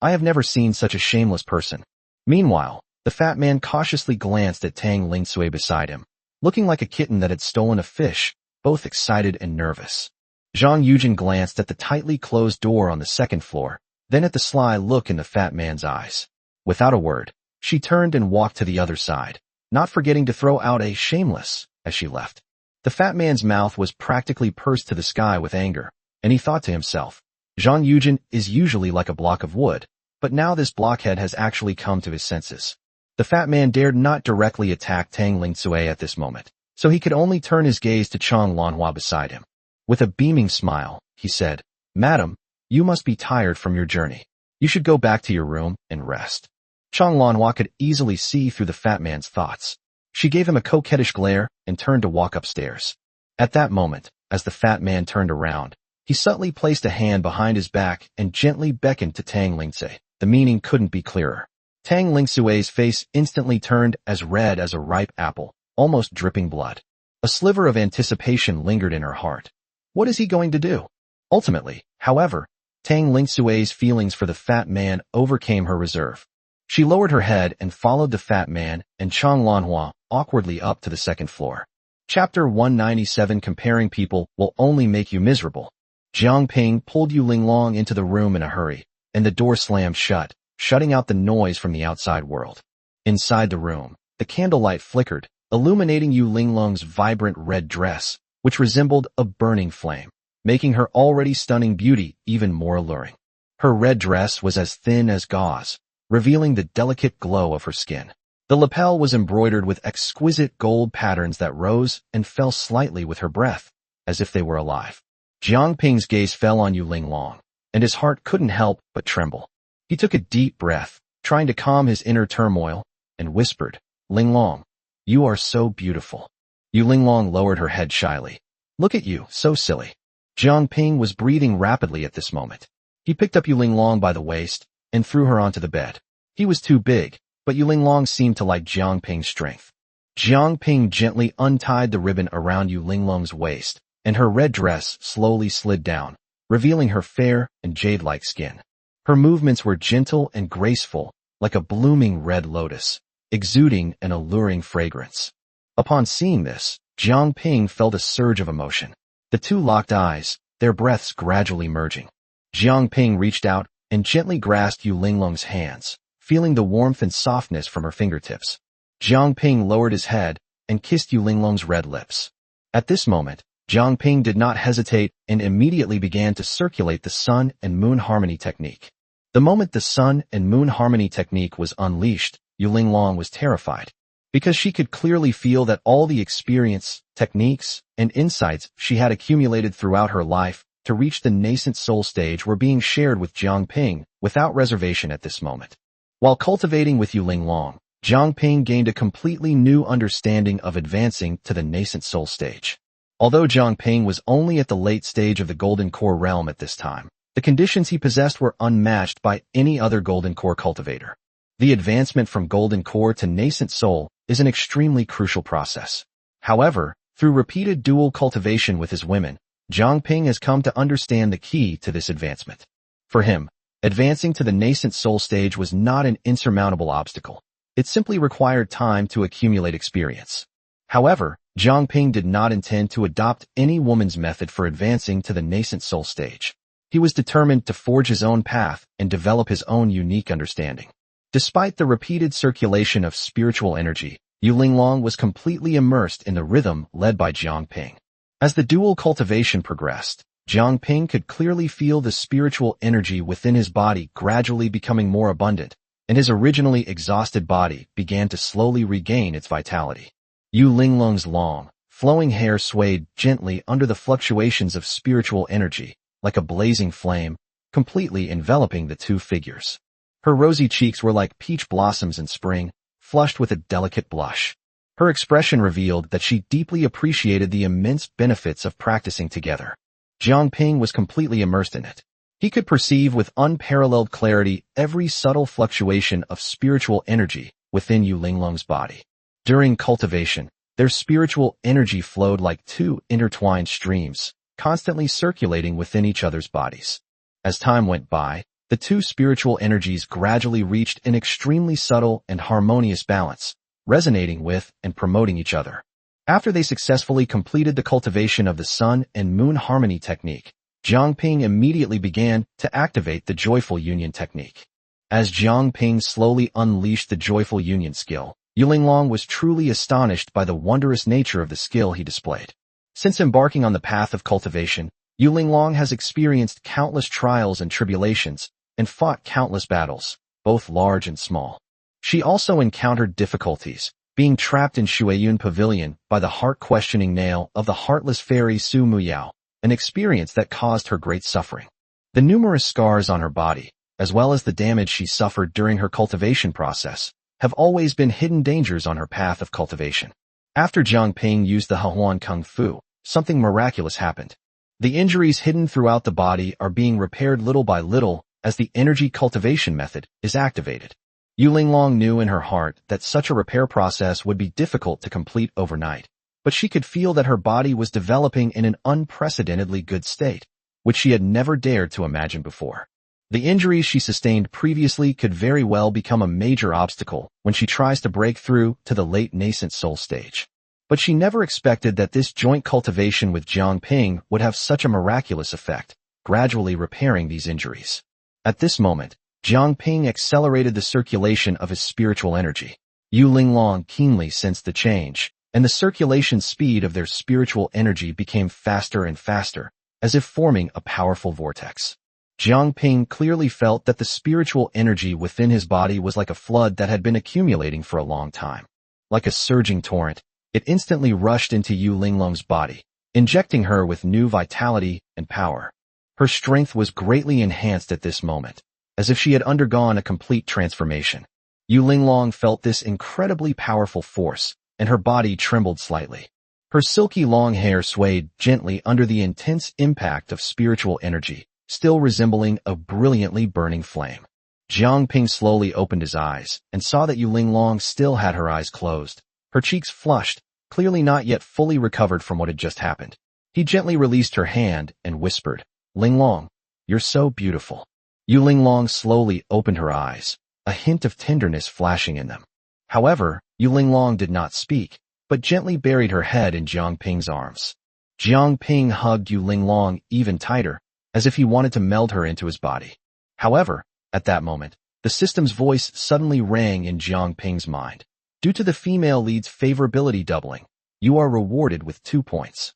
I have never seen such a shameless person. Meanwhile, the fat man cautiously glanced at Tang Lingsui beside him, looking like a kitten that had stolen a fish, both excited and nervous. Zhang Yujin glanced at the tightly closed door on the second floor, then at the sly look in the fat man's eyes. Without a word, she turned and walked to the other side, not forgetting to throw out a shameless as she left. The fat man's mouth was practically pursed to the sky with anger, and he thought to himself, Zhang Yujin is usually like a block of wood, but now this blockhead has actually come to his senses. The fat man dared not directly attack Tang Lingsui at this moment, so he could only turn his gaze to Chang Lanhua beside him. With a beaming smile, he said, Madam, you must be tired from your journey. You should go back to your room and rest. Chang Lanhua could easily see through the fat man's thoughts. She gave him a coquettish glare and turned to walk upstairs. At that moment, as the fat man turned around, he subtly placed a hand behind his back and gently beckoned to Tang Lingsui. The meaning couldn't be clearer. Tang Lingsui's face instantly turned as red as a ripe apple, almost dripping blood. A sliver of anticipation lingered in her heart. What is he going to do? Ultimately, however, Tang Lingsui's feelings for the fat man overcame her reserve. She lowered her head and followed the fat man and Chang Lanhua awkwardly up to the second floor. Chapter 197 Comparing people will only make you miserable. Jiang Ping pulled Yu Linglong into the room in a hurry, and the door slammed shut, shutting out the noise from the outside world. Inside the room, the candlelight flickered, illuminating Yu Linglong's vibrant red dress, which resembled a burning flame, making her already stunning beauty even more alluring. Her red dress was as thin as gauze, revealing the delicate glow of her skin. The lapel was embroidered with exquisite gold patterns that rose and fell slightly with her breath, as if they were alive. Jiang Ping's gaze fell on Yu Linglong, and his heart couldn't help but tremble. He took a deep breath, trying to calm his inner turmoil, and whispered, "Linglong, you are so beautiful." Yu Linglong lowered her head shyly. "Look at you, so silly." Jiang Ping was breathing rapidly at this moment. He picked up Yu Linglong by the waist and threw her onto the bed. He was too big, but Yu Linglong seemed to like Jiang Ping's strength. Jiang Ping gently untied the ribbon around Yu Linglong's waist, and her red dress slowly slid down, revealing her fair and jade-like skin. Her movements were gentle and graceful, like a blooming red lotus, exuding an alluring fragrance. Upon seeing this, Jiang Ping felt a surge of emotion. The two locked eyes, their breaths gradually merging. Jiang Ping reached out and gently grasped Yu Linglong's hands, feeling the warmth and softness from her fingertips. Jiang Ping lowered his head and kissed Yu Linglong's red lips. At this moment, Jiang Ping did not hesitate and immediately began to circulate the sun and moon harmony technique. The moment the sun and moon harmony technique was unleashed, Yu Linglong was terrified, because she could clearly feel that all the experience, techniques, and insights she had accumulated throughout her life to reach the nascent soul stage were being shared with Jiang Ping without reservation at this moment. While cultivating with Yu Linglong, Jiang Ping gained a completely new understanding of advancing to the nascent soul stage. Although Jiang Ping was only at the late stage of the Golden Core realm at this time, the conditions he possessed were unmatched by any other Golden Core cultivator. The advancement from Golden Core to nascent soul is an extremely crucial process. However, through repeated dual cultivation with his women, Jiang Ping has come to understand the key to this advancement. For him, advancing to the nascent soul stage was not an insurmountable obstacle. It simply required time to accumulate experience. However, Jiang Ping did not intend to adopt any woman's method for advancing to the nascent soul stage. He was determined to forge his own path and develop his own unique understanding. Despite the repeated circulation of spiritual energy, Yu Linglong was completely immersed in the rhythm led by Jiang Ping. As the dual cultivation progressed, Jiang Ping could clearly feel the spiritual energy within his body gradually becoming more abundant, and his originally exhausted body began to slowly regain its vitality. Yu Linglong's long, flowing hair swayed gently under the fluctuations of spiritual energy, like a blazing flame, completely enveloping the two figures. Her rosy cheeks were like peach blossoms in spring, flushed with a delicate blush. Her expression revealed that she deeply appreciated the immense benefits of practicing together. Jiang Ping was completely immersed in it. He could perceive with unparalleled clarity every subtle fluctuation of spiritual energy within Yu Linglong's body. During cultivation, their spiritual energy flowed like two intertwined streams, constantly circulating within each other's bodies. As time went by, the two spiritual energies gradually reached an extremely subtle and harmonious balance, resonating with and promoting each other. After they successfully completed the cultivation of the sun and moon harmony technique, Jiang Ping immediately began to activate the joyful union technique. As Jiang Ping slowly unleashed the joyful union skill, Yu Linglong was truly astonished by the wondrous nature of the skill he displayed. Since embarking on the path of cultivation, Yu Linglong has experienced countless trials and tribulations and fought countless battles, both large and small. She also encountered difficulties, being trapped in Shuiyun Pavilion by the heart-questioning nail of the heartless fairy Su Muyao, an experience that caused her great suffering. The numerous scars on her body, as well as the damage she suffered during her cultivation process, have always been hidden dangers on her path of cultivation. After Jiang Ping used the Hehuan Kung Fu, something miraculous happened. The injuries hidden throughout the body are being repaired little by little as the energy cultivation method is activated. Yu Linglong knew in her heart that such a repair process would be difficult to complete overnight, but she could feel that her body was developing in an unprecedentedly good state, which she had never dared to imagine before. The injuries she sustained previously could very well become a major obstacle when she tries to break through to the late nascent soul stage. But she never expected that this joint cultivation with Jiang Ping would have such a miraculous effect, gradually repairing these injuries. At this moment, Jiang Ping accelerated the circulation of his spiritual energy. Yu Linglong keenly sensed the change, and the circulation speed of their spiritual energy became faster and faster, as if forming a powerful vortex. Jiang Ping clearly felt that the spiritual energy within his body was like a flood that had been accumulating for a long time. Like a surging torrent, it instantly rushed into Yu Linglong's body, injecting her with new vitality and power. Her strength was greatly enhanced at this moment, as if she had undergone a complete transformation. Yu Linglong felt this incredibly powerful force, and her body trembled slightly. Her silky long hair swayed gently under the intense impact of spiritual energy, still resembling a brilliantly burning flame. Jiang Ping slowly opened his eyes and saw that Yu Linglong still had her eyes closed. Her cheeks flushed, clearly not yet fully recovered from what had just happened. He gently released her hand and whispered, "Linglong, you're so beautiful." Yu Linglong slowly opened her eyes, a hint of tenderness flashing in them. However, Yu Linglong did not speak, but gently buried her head in Jiang Ping's arms. Jiang Ping hugged Yu Linglong even tighter, as if he wanted to meld her into his body. However, at that moment, the system's voice suddenly rang in Jiang Ping's mind. Due to the female lead's favorability doubling, you are rewarded with 2 points.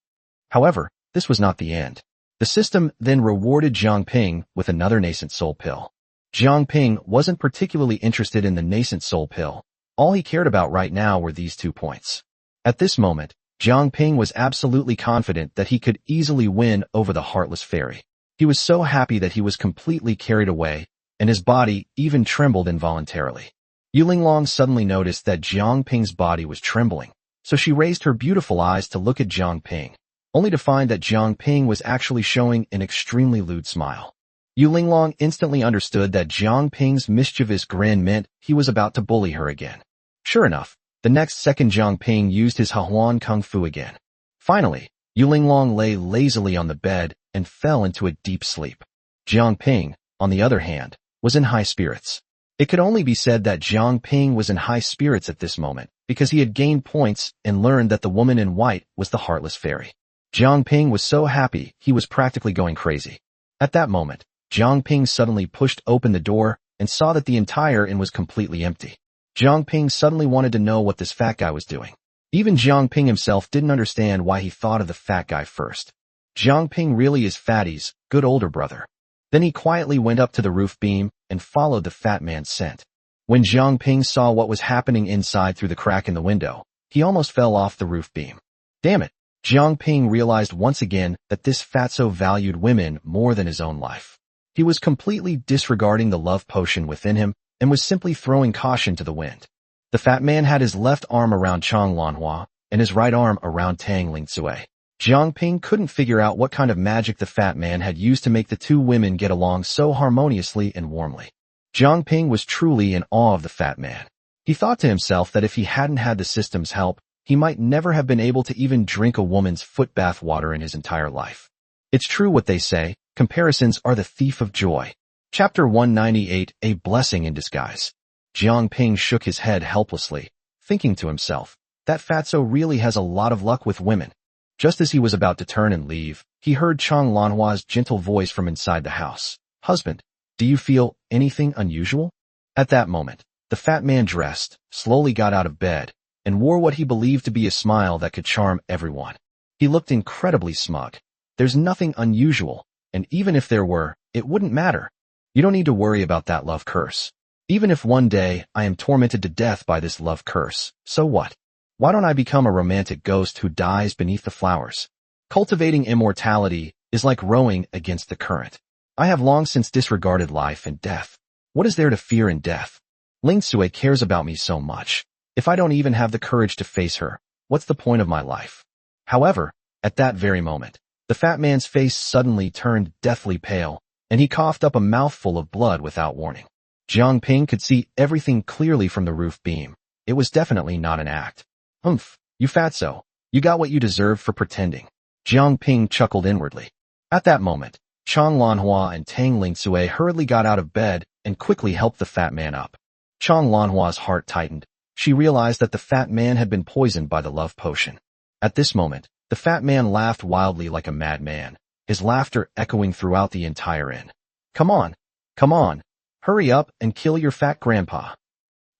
However, this was not the end. The system then rewarded Jiang Ping with another nascent soul pill. Jiang Ping wasn't particularly interested in the nascent soul pill. All he cared about right now were these 2 points. At this moment, Jiang Ping was absolutely confident that he could easily win over the heartless fairy. He was so happy that he was completely carried away, and his body even trembled involuntarily. Yu Linglong suddenly noticed that Jiang Ping's body was trembling, so she raised her beautiful eyes to look at Jiang Ping, only to find that Jiang Ping was actually showing an extremely lewd smile. Yu Linglong instantly understood that Jiang Ping's mischievous grin meant he was about to bully her again. Sure enough, the next second Jiang Ping used his Hahuan Kung Fu again. Finally, Yu Linglong lay lazily on the bed and fell into a deep sleep. Jiang Ping, on the other hand, was in high spirits. It could only be said that Jiang Ping was in high spirits at this moment, because he had gained points and learned that the woman in white was the heartless fairy. Jiang Ping was so happy he was practically going crazy. At that moment, Jiang Ping suddenly pushed open the door and saw that the entire inn was completely empty. Jiang Ping suddenly wanted to know what this fat guy was doing. Even Jiang Ping himself didn't understand why he thought of the fat guy first. Jiang Ping really is Fatty's good older brother. Then he quietly went up to the roof beam and followed the fat man's scent. When Jiang Ping saw what was happening inside through the crack in the window, he almost fell off the roof beam. Damn it! Jiang Ping realized once again that this fatso valued women more than his own life. He was completely disregarding the love potion within him and was simply throwing caution to the wind. The fat man had his left arm around Chang Lanhua and his right arm around Tang Lingsui. Jiang Ping couldn't figure out what kind of magic the fat man had used to make the two women get along so harmoniously and warmly. Jiang Ping was truly in awe of the fat man. He thought to himself that if he hadn't had the system's help, he might never have been able to even drink a woman's foot bath water in his entire life. It's true what they say, comparisons are the thief of joy. Chapter 198, A Blessing in Disguise. Jiang Ping shook his head helplessly, thinking to himself, that fatso really has a lot of luck with women. Just as he was about to turn and leave, he heard Chang Lanhua's gentle voice from inside the house. Husband, do you feel anything unusual? At that moment, the fat man dressed, slowly got out of bed, and wore what he believed to be a smile that could charm everyone. He looked incredibly smug. There's nothing unusual, and even if there were, it wouldn't matter. You don't need to worry about that love curse. Even if one day I am tormented to death by this love curse, so what? Why don't I become a romantic ghost who dies beneath the flowers? Cultivating immortality is like rowing against the current. I have long since disregarded life and death. What is there to fear in death? Ling Sui cares about me so much. If I don't even have the courage to face her, what's the point of my life? However, at that very moment, the fat man's face suddenly turned deathly pale, and he coughed up a mouthful of blood without warning. Jiang Ping could see everything clearly from the roof beam. It was definitely not an act. Humph, you fatso. You got what you deserved for pretending. Jiang Ping chuckled inwardly. At that moment, Chang Lanhua and Tang Lingsui hurriedly got out of bed and quickly helped the fat man up. Chang Lanhua's heart tightened. She realized that the fat man had been poisoned by the love potion. At this moment, the fat man laughed wildly like a madman, his laughter echoing throughout the entire inn. Come on, Come on, hurry up and kill your fat grandpa.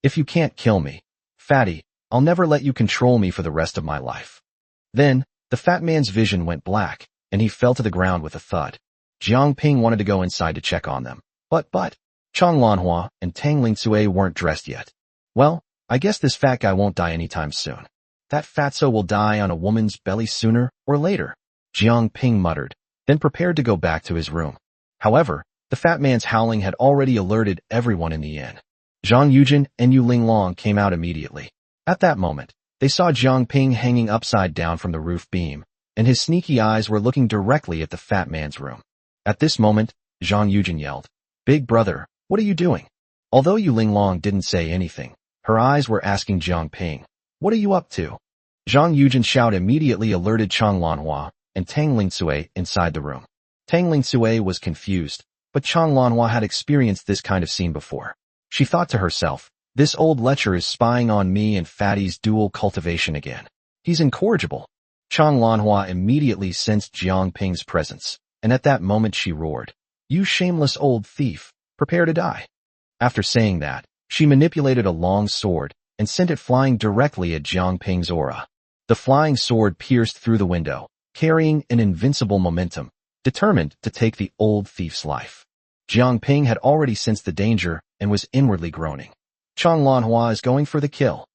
If you can't kill me, fatty, I'll never let you control me for the rest of my life. Then, the fat man's vision went black, and he fell to the ground with a thud. Jiang Ping wanted to go inside to check on them, but, Chang Lanhua and Tang Lingsue weren't dressed yet. Well, I guess this fat guy won't die anytime soon. That fatso will die on a woman's belly sooner or later, Jiang Ping muttered, then prepared to go back to his room. However, the fat man's howling had already alerted everyone in the inn. Zhang Yujin and Yu Linglong came out immediately. At that moment, they saw Jiang Ping hanging upside down from the roof beam, and his sneaky eyes were looking directly at the fat man's room. At this moment, Zhang Yujin yelled, "Big brother, what are you doing?" Although Yu Linglong didn't say anything, her eyes were asking Jiang Ping, "What are you up to?" Zhang Yujin's shout immediately alerted Chang Lanhua and Tang Lingsue inside the room. Tang Lingsue was confused, but Chang Lanhua had experienced this kind of scene before. She thought to herself, this old lecher is spying on me and Fatty's dual cultivation again. He's incorrigible. Chang Lanhua immediately sensed Jiang Ping's presence, and at that moment she roared, "You shameless old thief, prepare to die." After saying that, she manipulated a long sword and sent it flying directly at Jiang Ping's aura. The flying sword pierced through the window, carrying an invincible momentum, determined to take the old thief's life. Jiang Ping had already sensed the danger and was inwardly groaning. Chang Lanhua is going for the kill.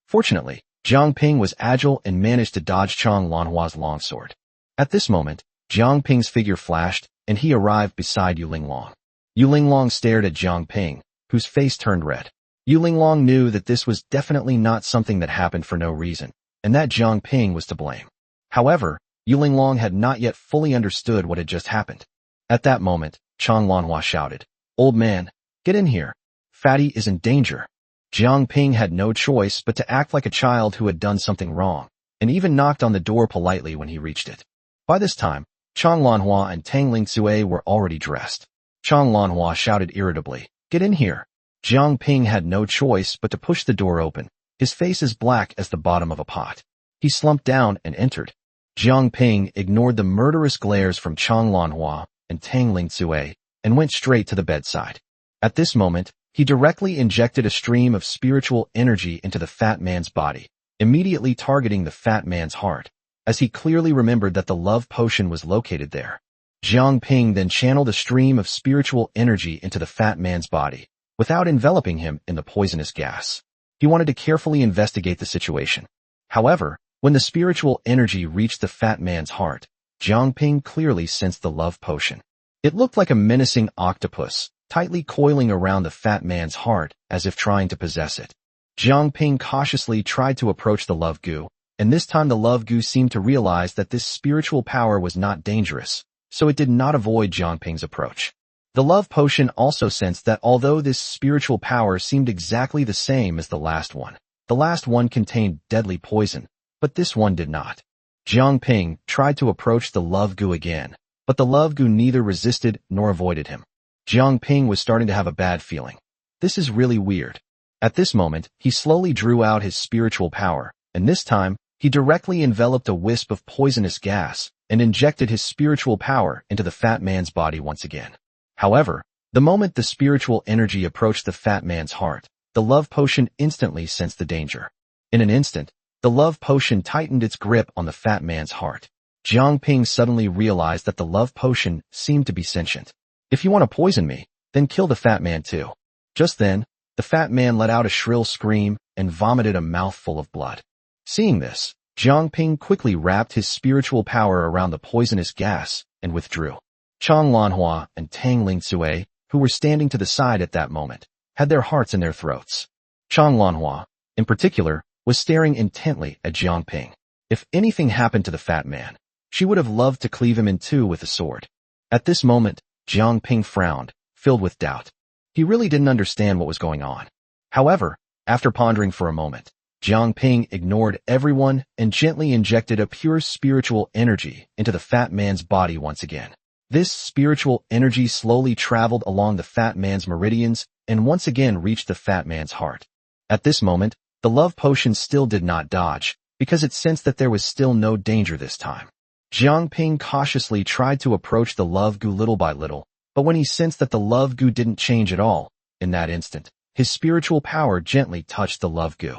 Fortunately, Jiang Ping was agile and managed to dodge Chang Lanhua's longsword. At this moment, Jiang Ping's figure flashed, and he arrived beside Yu Linglong. Yu Linglong stared at Jiang Ping, whose face turned red. Yu Linglong knew that this was definitely not something that happened for no reason, and that Jiang Ping was to blame. However, Yu Linglong had not yet fully understood what had just happened. At that moment, Chang Lanhua shouted, "Old man, get in here. Fatty is in danger." Jiang Ping had no choice but to act like a child who had done something wrong, and even knocked on the door politely when he reached it. By this time, Chang Lanhua and Tang Lingsue were already dressed. Chang Lanhua shouted irritably, "Get in here." Jiang Ping had no choice but to push the door open, his face as black as the bottom of a pot. He slumped down and entered. Jiang Ping ignored the murderous glares from Chang Lanhua and Tang Lingsue and went straight to the bedside. At this moment, he directly injected a stream of spiritual energy into the fat man's body, immediately targeting the fat man's heart, as he clearly remembered that the love potion was located there. Jiang Ping then channeled a stream of spiritual energy into the fat man's body, without enveloping him in the poisonous gas. He wanted to carefully investigate the situation. However, when the spiritual energy reached the fat man's heart, Jiang Ping clearly sensed the love potion. It looked like a menacing octopus, tightly coiling around the fat man's heart as if trying to possess it. Jiang Ping cautiously tried to approach the love goo, and this time the love goo seemed to realize that this spiritual power was not dangerous, so it did not avoid Jiang Ping's approach. The love potion also sensed that although this spiritual power seemed exactly the same as the last one contained deadly poison, but this one did not. Jiang Ping tried to approach the love goo again, but the love goo neither resisted nor avoided him. Jiang Ping was starting to have a bad feeling. This is really weird. At this moment, he slowly drew out his spiritual power, and this time, he directly enveloped a wisp of poisonous gas and injected his spiritual power into the fat man's body once again. However, the moment the spiritual energy approached the fat man's heart, the love potion instantly sensed the danger. In an instant, the love potion tightened its grip on the fat man's heart. Jiang Ping suddenly realized that the love potion seemed to be sentient. "If you want to poison me, then kill the fat man too." Just then, the fat man let out a shrill scream and vomited a mouthful of blood. Seeing this, Jiang Ping quickly wrapped his spiritual power around the poisonous gas and withdrew. Chang Lanhua and Tang Lingsue, who were standing to the side at that moment, had their hearts in their throats. Chang Lanhua, in particular, was staring intently at Jiang Ping. If anything happened to the fat man, she would have loved to cleave him in two with a sword. At this moment, Jiang Ping frowned, filled with doubt. He really didn't understand what was going on. However, after pondering for a moment, Jiang Ping ignored everyone and gently injected a pure spiritual energy into the fat man's body once again. This spiritual energy slowly traveled along the fat man's meridians and once again reached the fat man's heart. At this moment, the love potion still did not dodge, because it sensed that there was still no danger this time. Jiang Ping cautiously tried to approach the love goo little by little, But when he sensed that the love goo didn't change at all, in that instant, his spiritual power gently touched the love goo.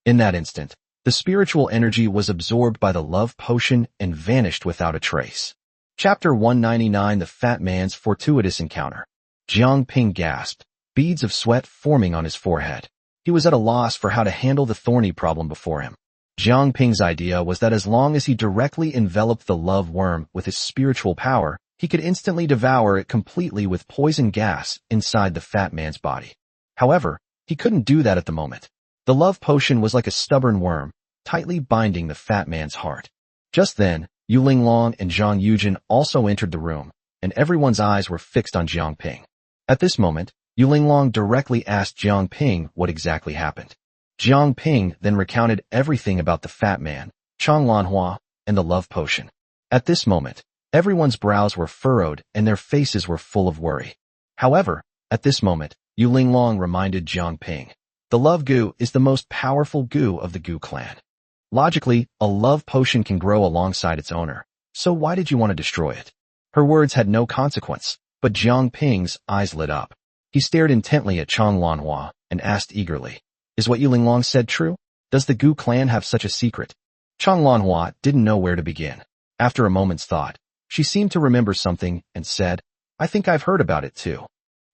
In that instant, the spiritual energy was absorbed by the love potion and vanished without a trace. Chapter 199: The Fat Man's Fortuitous Encounter. Jiang Ping gasped, beads of sweat forming on his forehead. He was at a loss for how to handle the thorny problem before him. Jiang Ping's idea was that as long as he directly enveloped the love worm with his spiritual power, he could instantly devour it completely with poison gas inside the fat man's body. However, he couldn't do that at the moment. The love potion was like a stubborn worm, tightly binding the fat man's heart. Just then, Yu Linglong and Zhang Yujin also entered the room, and everyone's eyes were fixed on Jiang Ping. At this moment, Yu Linglong directly asked Jiang Ping what exactly happened. Jiang Ping then recounted everything about the fat man, Chang Lanhua, and the love potion. At this moment, everyone's brows were furrowed and their faces were full of worry. However, at this moment, Yu Linglong reminded Jiang Ping, the love goo is the most powerful goo of the goo clan. Logically, a love potion can grow alongside its owner, so why did you want to destroy it? Her words had no consequence, but Jiang Ping's eyes lit up. He stared intently at Chang Lanhua and asked eagerly, is what Yu Linglong said true? Does the Gu clan have such a secret? Chang Lanhua didn't know where to begin. After a moment's thought, she seemed to remember something and said, I think I've heard about it too.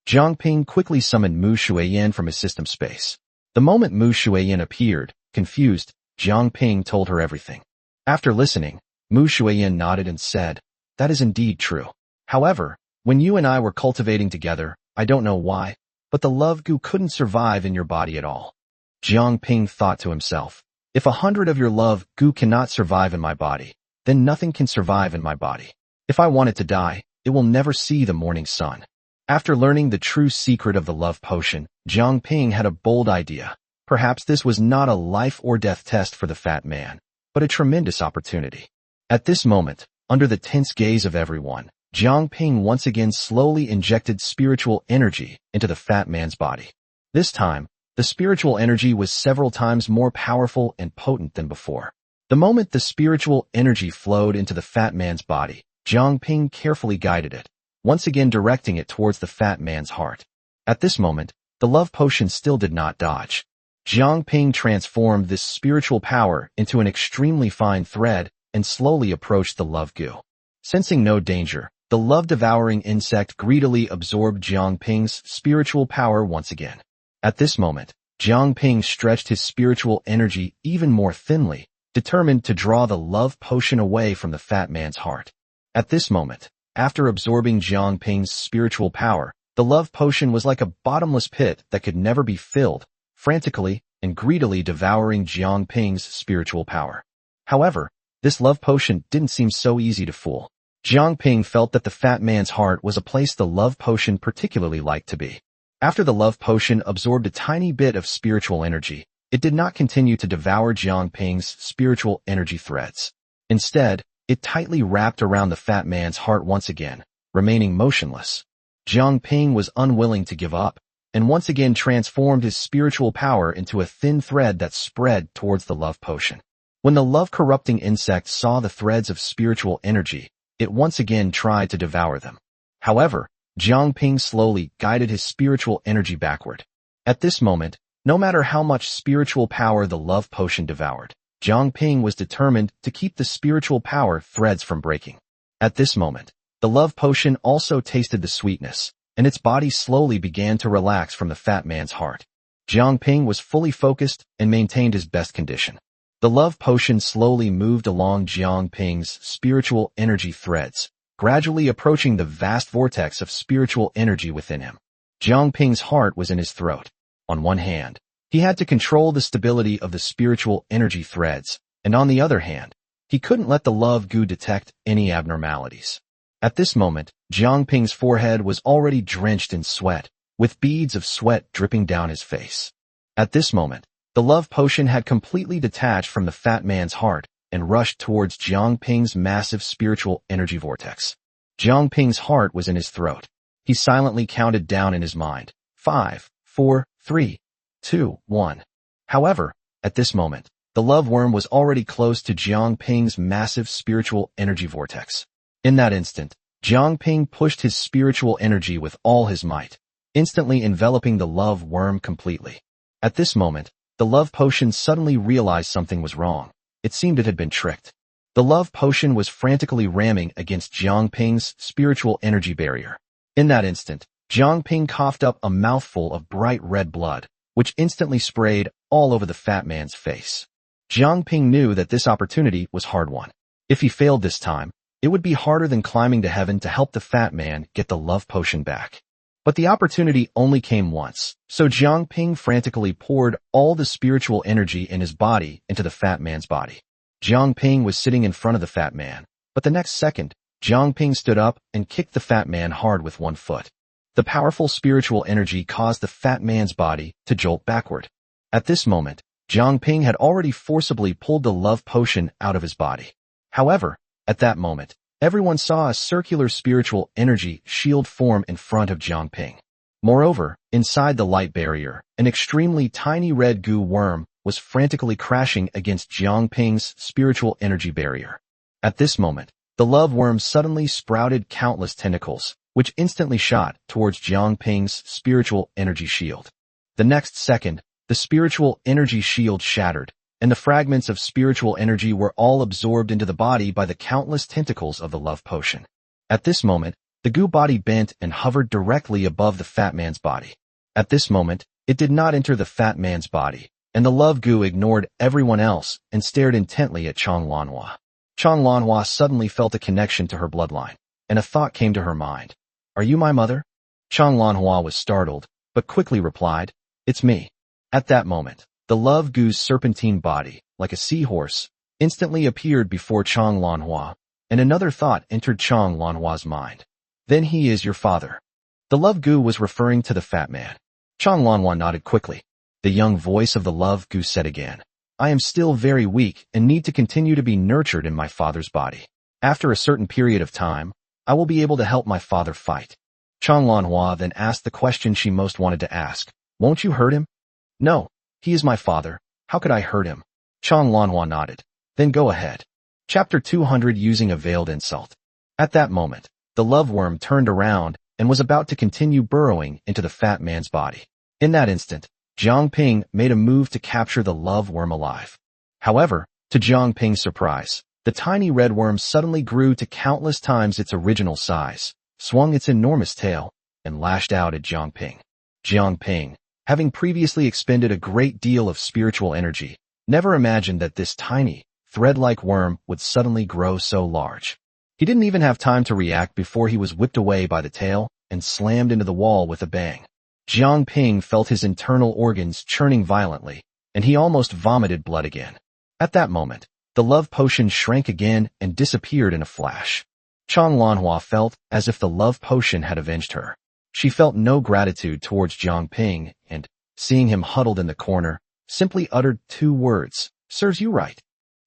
Jiang Ping quickly summoned Mu Shuiyan from his system space. The moment Mu Shuiyan appeared, confused, Jiang Ping told her everything. After listening, Mu Shuiyan nodded and said, that is indeed true. However, when you and I were cultivating together, I don't know why, but the love goo couldn't survive in your body at all. Jiang Ping thought to himself, if 100 of your love goo cannot survive in my body, then nothing can survive in my body. If I want it to die, it will never see the morning sun. After learning the true secret of the love potion, Jiang Ping had a bold idea. Perhaps this was not a life or death test for the fat man, but a tremendous opportunity. At this moment, under the tense gaze of everyone, Jiang Ping once again slowly injected spiritual energy into the fat man's body. This time, the spiritual energy was several times more powerful and potent than before. The moment the spiritual energy flowed into the fat man's body, Jiang Ping carefully guided it, once again directing it towards the fat man's heart. At this moment, the love potion still did not dodge. Jiang Ping transformed this spiritual power into an extremely fine thread and slowly approached the love goo. Sensing no danger, the love-devouring insect greedily absorbed Jiang Ping's spiritual power once again. At this moment, Jiang Ping stretched his spiritual energy even more thinly, determined to draw the love potion away from the fat man's heart. At this moment, after absorbing Jiang Ping's spiritual power, the love potion was like a bottomless pit that could never be filled, frantically and greedily devouring Jiang Ping's spiritual power. However, this love potion didn't seem so easy to fool. Jiang Ping felt that the fat man's heart was a place the love potion particularly liked to be. After the love potion absorbed a tiny bit of spiritual energy, it did not continue to devour Jiang Ping's spiritual energy threads. Instead, it tightly wrapped around the fat man's heart once again, remaining motionless. Jiang Ping was unwilling to give up, and once again transformed his spiritual power into a thin thread that spread towards the love potion. When the love-corrupting insect saw the threads of spiritual energy, it once again tried to devour them. However, Jiang Ping slowly guided his spiritual energy backward. At this moment, no matter how much spiritual power the love potion devoured, Jiang Ping was determined to keep the spiritual power threads from breaking. At this moment, the love potion also tasted the sweetness, and its body slowly began to relax from the fat man's heart. Jiang Ping was fully focused and maintained his best condition. The love potion slowly moved along Jiang Ping's spiritual energy threads, gradually approaching the vast vortex of spiritual energy within him. Jiang Ping's heart was in his throat. On one hand, he had to control the stability of the spiritual energy threads, and on the other hand, he couldn't let the love goo detect any abnormalities. At this moment, Jiang Ping's forehead was already drenched in sweat, with beads of sweat dripping down his face. At this moment, the love potion had completely detached from the fat man's heart and rushed towards Jiang Ping's massive spiritual energy vortex. Jiang Ping's heart was in his throat. He silently counted down in his mind, 5, 4, 3, 2, 1. However, at this moment, the love worm was already close to Jiang Ping's massive spiritual energy vortex. In that instant, Jiang Ping pushed his spiritual energy with all his might, instantly enveloping the love worm completely. At this moment, the love potion suddenly realized something was wrong. It seemed it had been tricked. The love potion was frantically ramming against Jiang Ping's spiritual energy barrier. In that instant, Jiang Ping coughed up a mouthful of bright red blood, which instantly sprayed all over the fat man's face. Jiang Ping knew that this opportunity was hard-won. If he failed this time, it would be harder than climbing to heaven to help the fat man get the love potion back. But the opportunity only came once, so Jiang Ping frantically poured all the spiritual energy in his body into the fat man's body. Jiang Ping was sitting in front of the fat man, but the next second, Jiang Ping stood up and kicked the fat man hard with one foot. The powerful spiritual energy caused the fat man's body to jolt backward. At this moment, Jiang Ping had already forcibly pulled the love potion out of his body. However, at that moment, everyone saw a circular spiritual energy shield form in front of Jiang Ping. Moreover, inside the light barrier, an extremely tiny red goo worm was frantically crashing against Jiang Ping's spiritual energy barrier. At this moment, the love worm suddenly sprouted countless tentacles, which instantly shot towards Jiang Ping's spiritual energy shield. The next second, the spiritual energy shield shattered, and the fragments of spiritual energy were all absorbed into the body by the countless tentacles of the love potion. At this moment, the goo body bent and hovered directly above the fat man's body. At this moment, it did not enter the fat man's body, and the love goo ignored everyone else and stared intently at Chang Lanhua. Chang Lanhua suddenly felt a connection to her bloodline, and a thought came to her mind. "Are you my mother?" Chang Lanhua was startled, but quickly replied, "It's me." At that moment, the love goo's serpentine body, like a seahorse, instantly appeared before Chang Lanhua, and another thought entered Chang Lanhua's mind. "Then he is your father." The love goo was referring to the fat man. Chang Lanhua nodded quickly. The young voice of the love goo said again, "I am still very weak and need to continue to be nurtured in my father's body. After a certain period of time, I will be able to help my father fight." Chang Lanhua then asked the question she most wanted to ask. "Won't you hurt him?" "No, he is my father. How could I hurt him?" Chang Lanhua nodded. "Then go ahead." Chapter 200 Using a Veiled Insult. At that moment, the love worm turned around and was about to continue burrowing into the fat man's body. In that instant, Jiang Ping made a move to capture the love worm alive. However, to Jiang Ping's surprise, the tiny red worm suddenly grew to countless times its original size, swung its enormous tail, and lashed out at Jiang Ping. Jiang Ping, having previously expended a great deal of spiritual energy, never imagined that this tiny, thread-like worm would suddenly grow so large. He didn't even have time to react before he was whipped away by the tail and slammed into the wall with a bang. Jiang Ping felt his internal organs churning violently, and he almost vomited blood again. At that moment, the love potion shrank again and disappeared in a flash. Chang Lanhua felt as if the love potion had avenged her. She felt no gratitude towards Jiang Ping and, seeing him huddled in the corner, simply uttered 2 words, "Serves you right."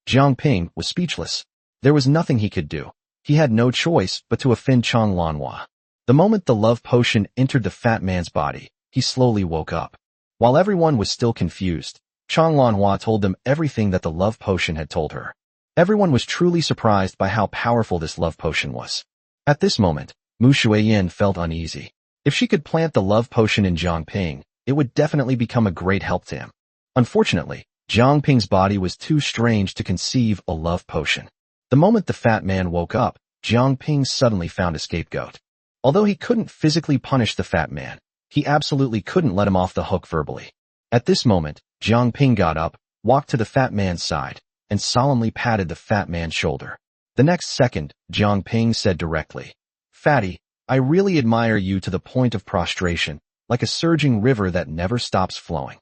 Jiang Ping was speechless. There was nothing he could do. He had no choice but to offend Chang Lanhua. The moment the love potion entered the fat man's body, he slowly woke up. While everyone was still confused, Chang Lanhua told them everything that the love potion had told her. Everyone was truly surprised by how powerful this love potion was. At this moment, Mu Shuiyin felt uneasy. If she could plant the love potion in Jiang Ping, it would definitely become a great help to him. Unfortunately, Jiang Ping's body was too strange to conceive a love potion. The moment the fat man woke up, Jiang Ping suddenly found a scapegoat. Although he couldn't physically punish the fat man, he absolutely couldn't let him off the hook verbally. At this moment, Jiang Ping got up, walked to the fat man's side, and solemnly patted the fat man's shoulder. The next second, Jiang Ping said directly, "Fatty, I really admire you to the point of prostration, like a surging river that never stops flowing.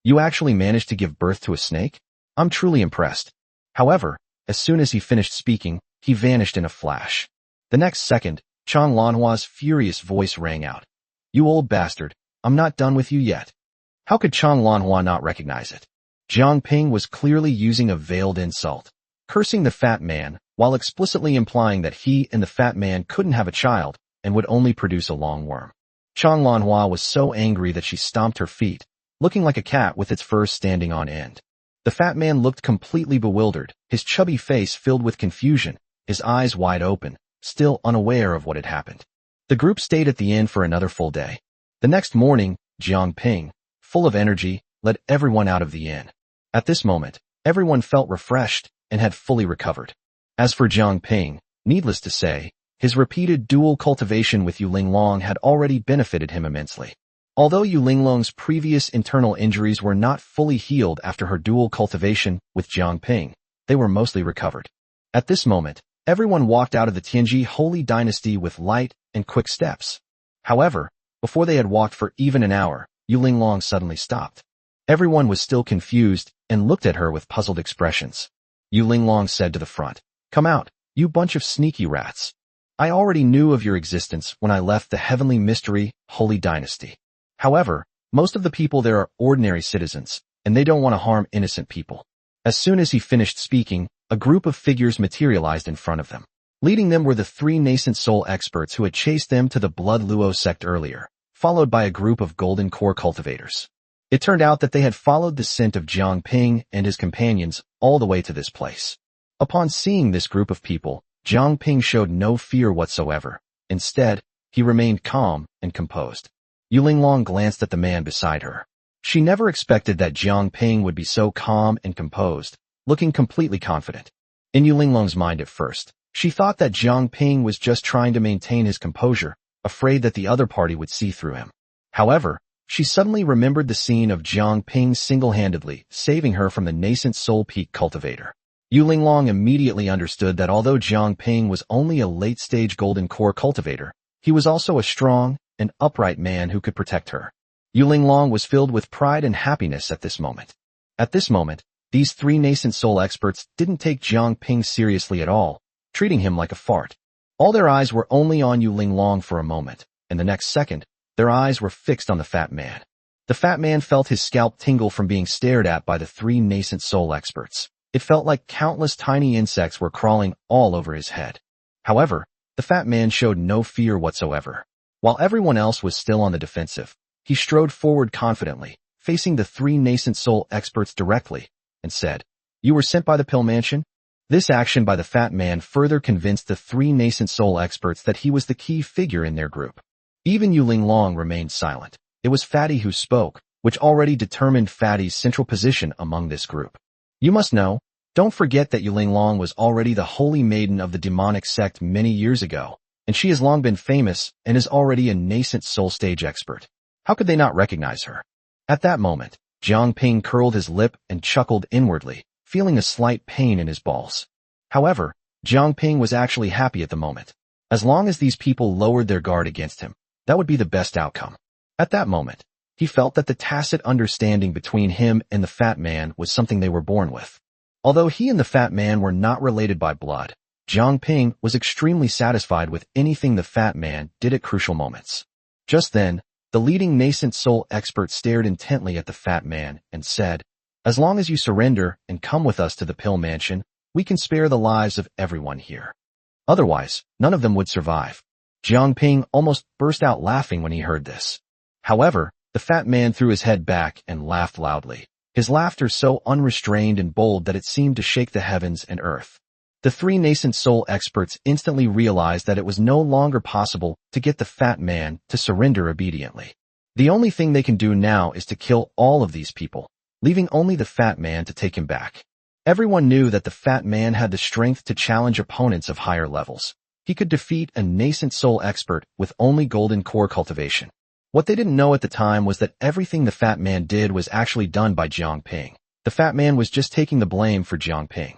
You actually managed to give birth to a snake? I'm truly impressed." However, as soon as he finished speaking, he vanished in a flash. The next second, Chang Lanhua's furious voice rang out. "You old bastard, I'm not done with you yet." How could Chang Lanhua not recognize it? Jiang Ping was clearly using a veiled insult, cursing the fat man, while explicitly implying that he and the fat man couldn't have a child and would only produce a long worm. Chang Lanhua was so angry that she stomped her feet, looking like a cat with its fur standing on end. The fat man looked completely bewildered, his chubby face filled with confusion, his eyes wide open, still unaware of what had happened. The group stayed at the inn for another full day. The next morning, Jiang Ping, full of energy, led everyone out of the inn. At this moment, everyone felt refreshed and had fully recovered. As for Jiang Ping, needless to say, his repeated dual cultivation with Yu Linglong had already benefited him immensely. Although Yu Linglong's previous internal injuries were not fully healed after her dual cultivation with Jiang Ping, they were mostly recovered. At this moment, everyone walked out of the Tianji Holy Dynasty with light and quick steps. However, before they had walked for even an hour, Yu Linglong suddenly stopped. Everyone was still confused and looked at her with puzzled expressions. Yu Linglong said to the front, "Come out, you bunch of sneaky rats. I already knew of your existence when I left the Heavenly Mystery Holy Dynasty. However, most of the people there are ordinary citizens, and they don't want to harm innocent people." As soon as he finished speaking, a group of figures materialized in front of them. Leading them were the three nascent soul experts who had chased them to the Blood Luo sect earlier, followed by a group of golden core cultivators. It turned out that they had followed the scent of Jiang Ping and his companions all the way to this place. Upon seeing this group of people, Jiang Ping showed no fear whatsoever. Instead, he remained calm and composed. Yu Linglong glanced at the man beside her. She never expected that Jiang Ping would be so calm and composed, looking completely confident. In Yu Linglong's mind at first, she thought that Jiang Ping was just trying to maintain his composure, afraid that the other party would see through him. However, she suddenly remembered the scene of Jiang Ping single-handedly saving her from the nascent soul peak cultivator. Yu Linglong immediately understood that although Jiang Ping was only a late-stage golden core cultivator, he was also a strong and upright man who could protect her. Yu Linglong was filled with pride and happiness at this moment. At this moment, these three nascent soul experts didn't take Jiang Ping seriously at all, treating him like a fart. All their eyes were only on Yu Linglong for a moment, and the next second, their eyes were fixed on the fat man. The fat man felt his scalp tingle from being stared at by the three nascent soul experts. It felt like countless tiny insects were crawling all over his head. However, the fat man showed no fear whatsoever. While everyone else was still on the defensive, he strode forward confidently, facing the three nascent soul experts directly, and said, "You were sent by the Pill Mansion?" This action by the fat man further convinced the three nascent soul experts that he was the key figure in their group. Even Yu Linglong remained silent. It was Fatty who spoke, which already determined Fatty's central position among this group. "You must know, don't forget that Yu Linglong was already the holy maiden of the demonic sect many years ago, and she has long been famous and is already a nascent soul stage expert. How could they not recognize her?" At that moment, Jiang Ping curled his lip and chuckled inwardly, feeling a slight pain in his balls. However, Jiang Ping was actually happy at the moment. As long as these people lowered their guard against him, that would be the best outcome. At that moment, he felt that the tacit understanding between him and the fat man was something they were born with. Although he and the fat man were not related by blood, Jiang Ping was extremely satisfied with anything the fat man did at crucial moments. Just then, the leading nascent soul expert stared intently at the fat man and said, "As long as you surrender and come with us to the Pill Mansion, we can spare the lives of everyone here. Otherwise, none of them would survive." Jiang Ping almost burst out laughing when he heard this. However, the fat man threw his head back and laughed loudly, his laughter so unrestrained and bold that it seemed to shake the heavens and earth. The three nascent soul experts instantly realized that it was no longer possible to get the fat man to surrender obediently. The only thing they can do now is to kill all of these people, leaving only the fat man to take him back. Everyone knew that the fat man had the strength to challenge opponents of higher levels. He could defeat a nascent soul expert with only golden core cultivation. What they didn't know at the time was that everything the fat man did was actually done by Jiang Ping. The fat man was just taking the blame for Jiang Ping.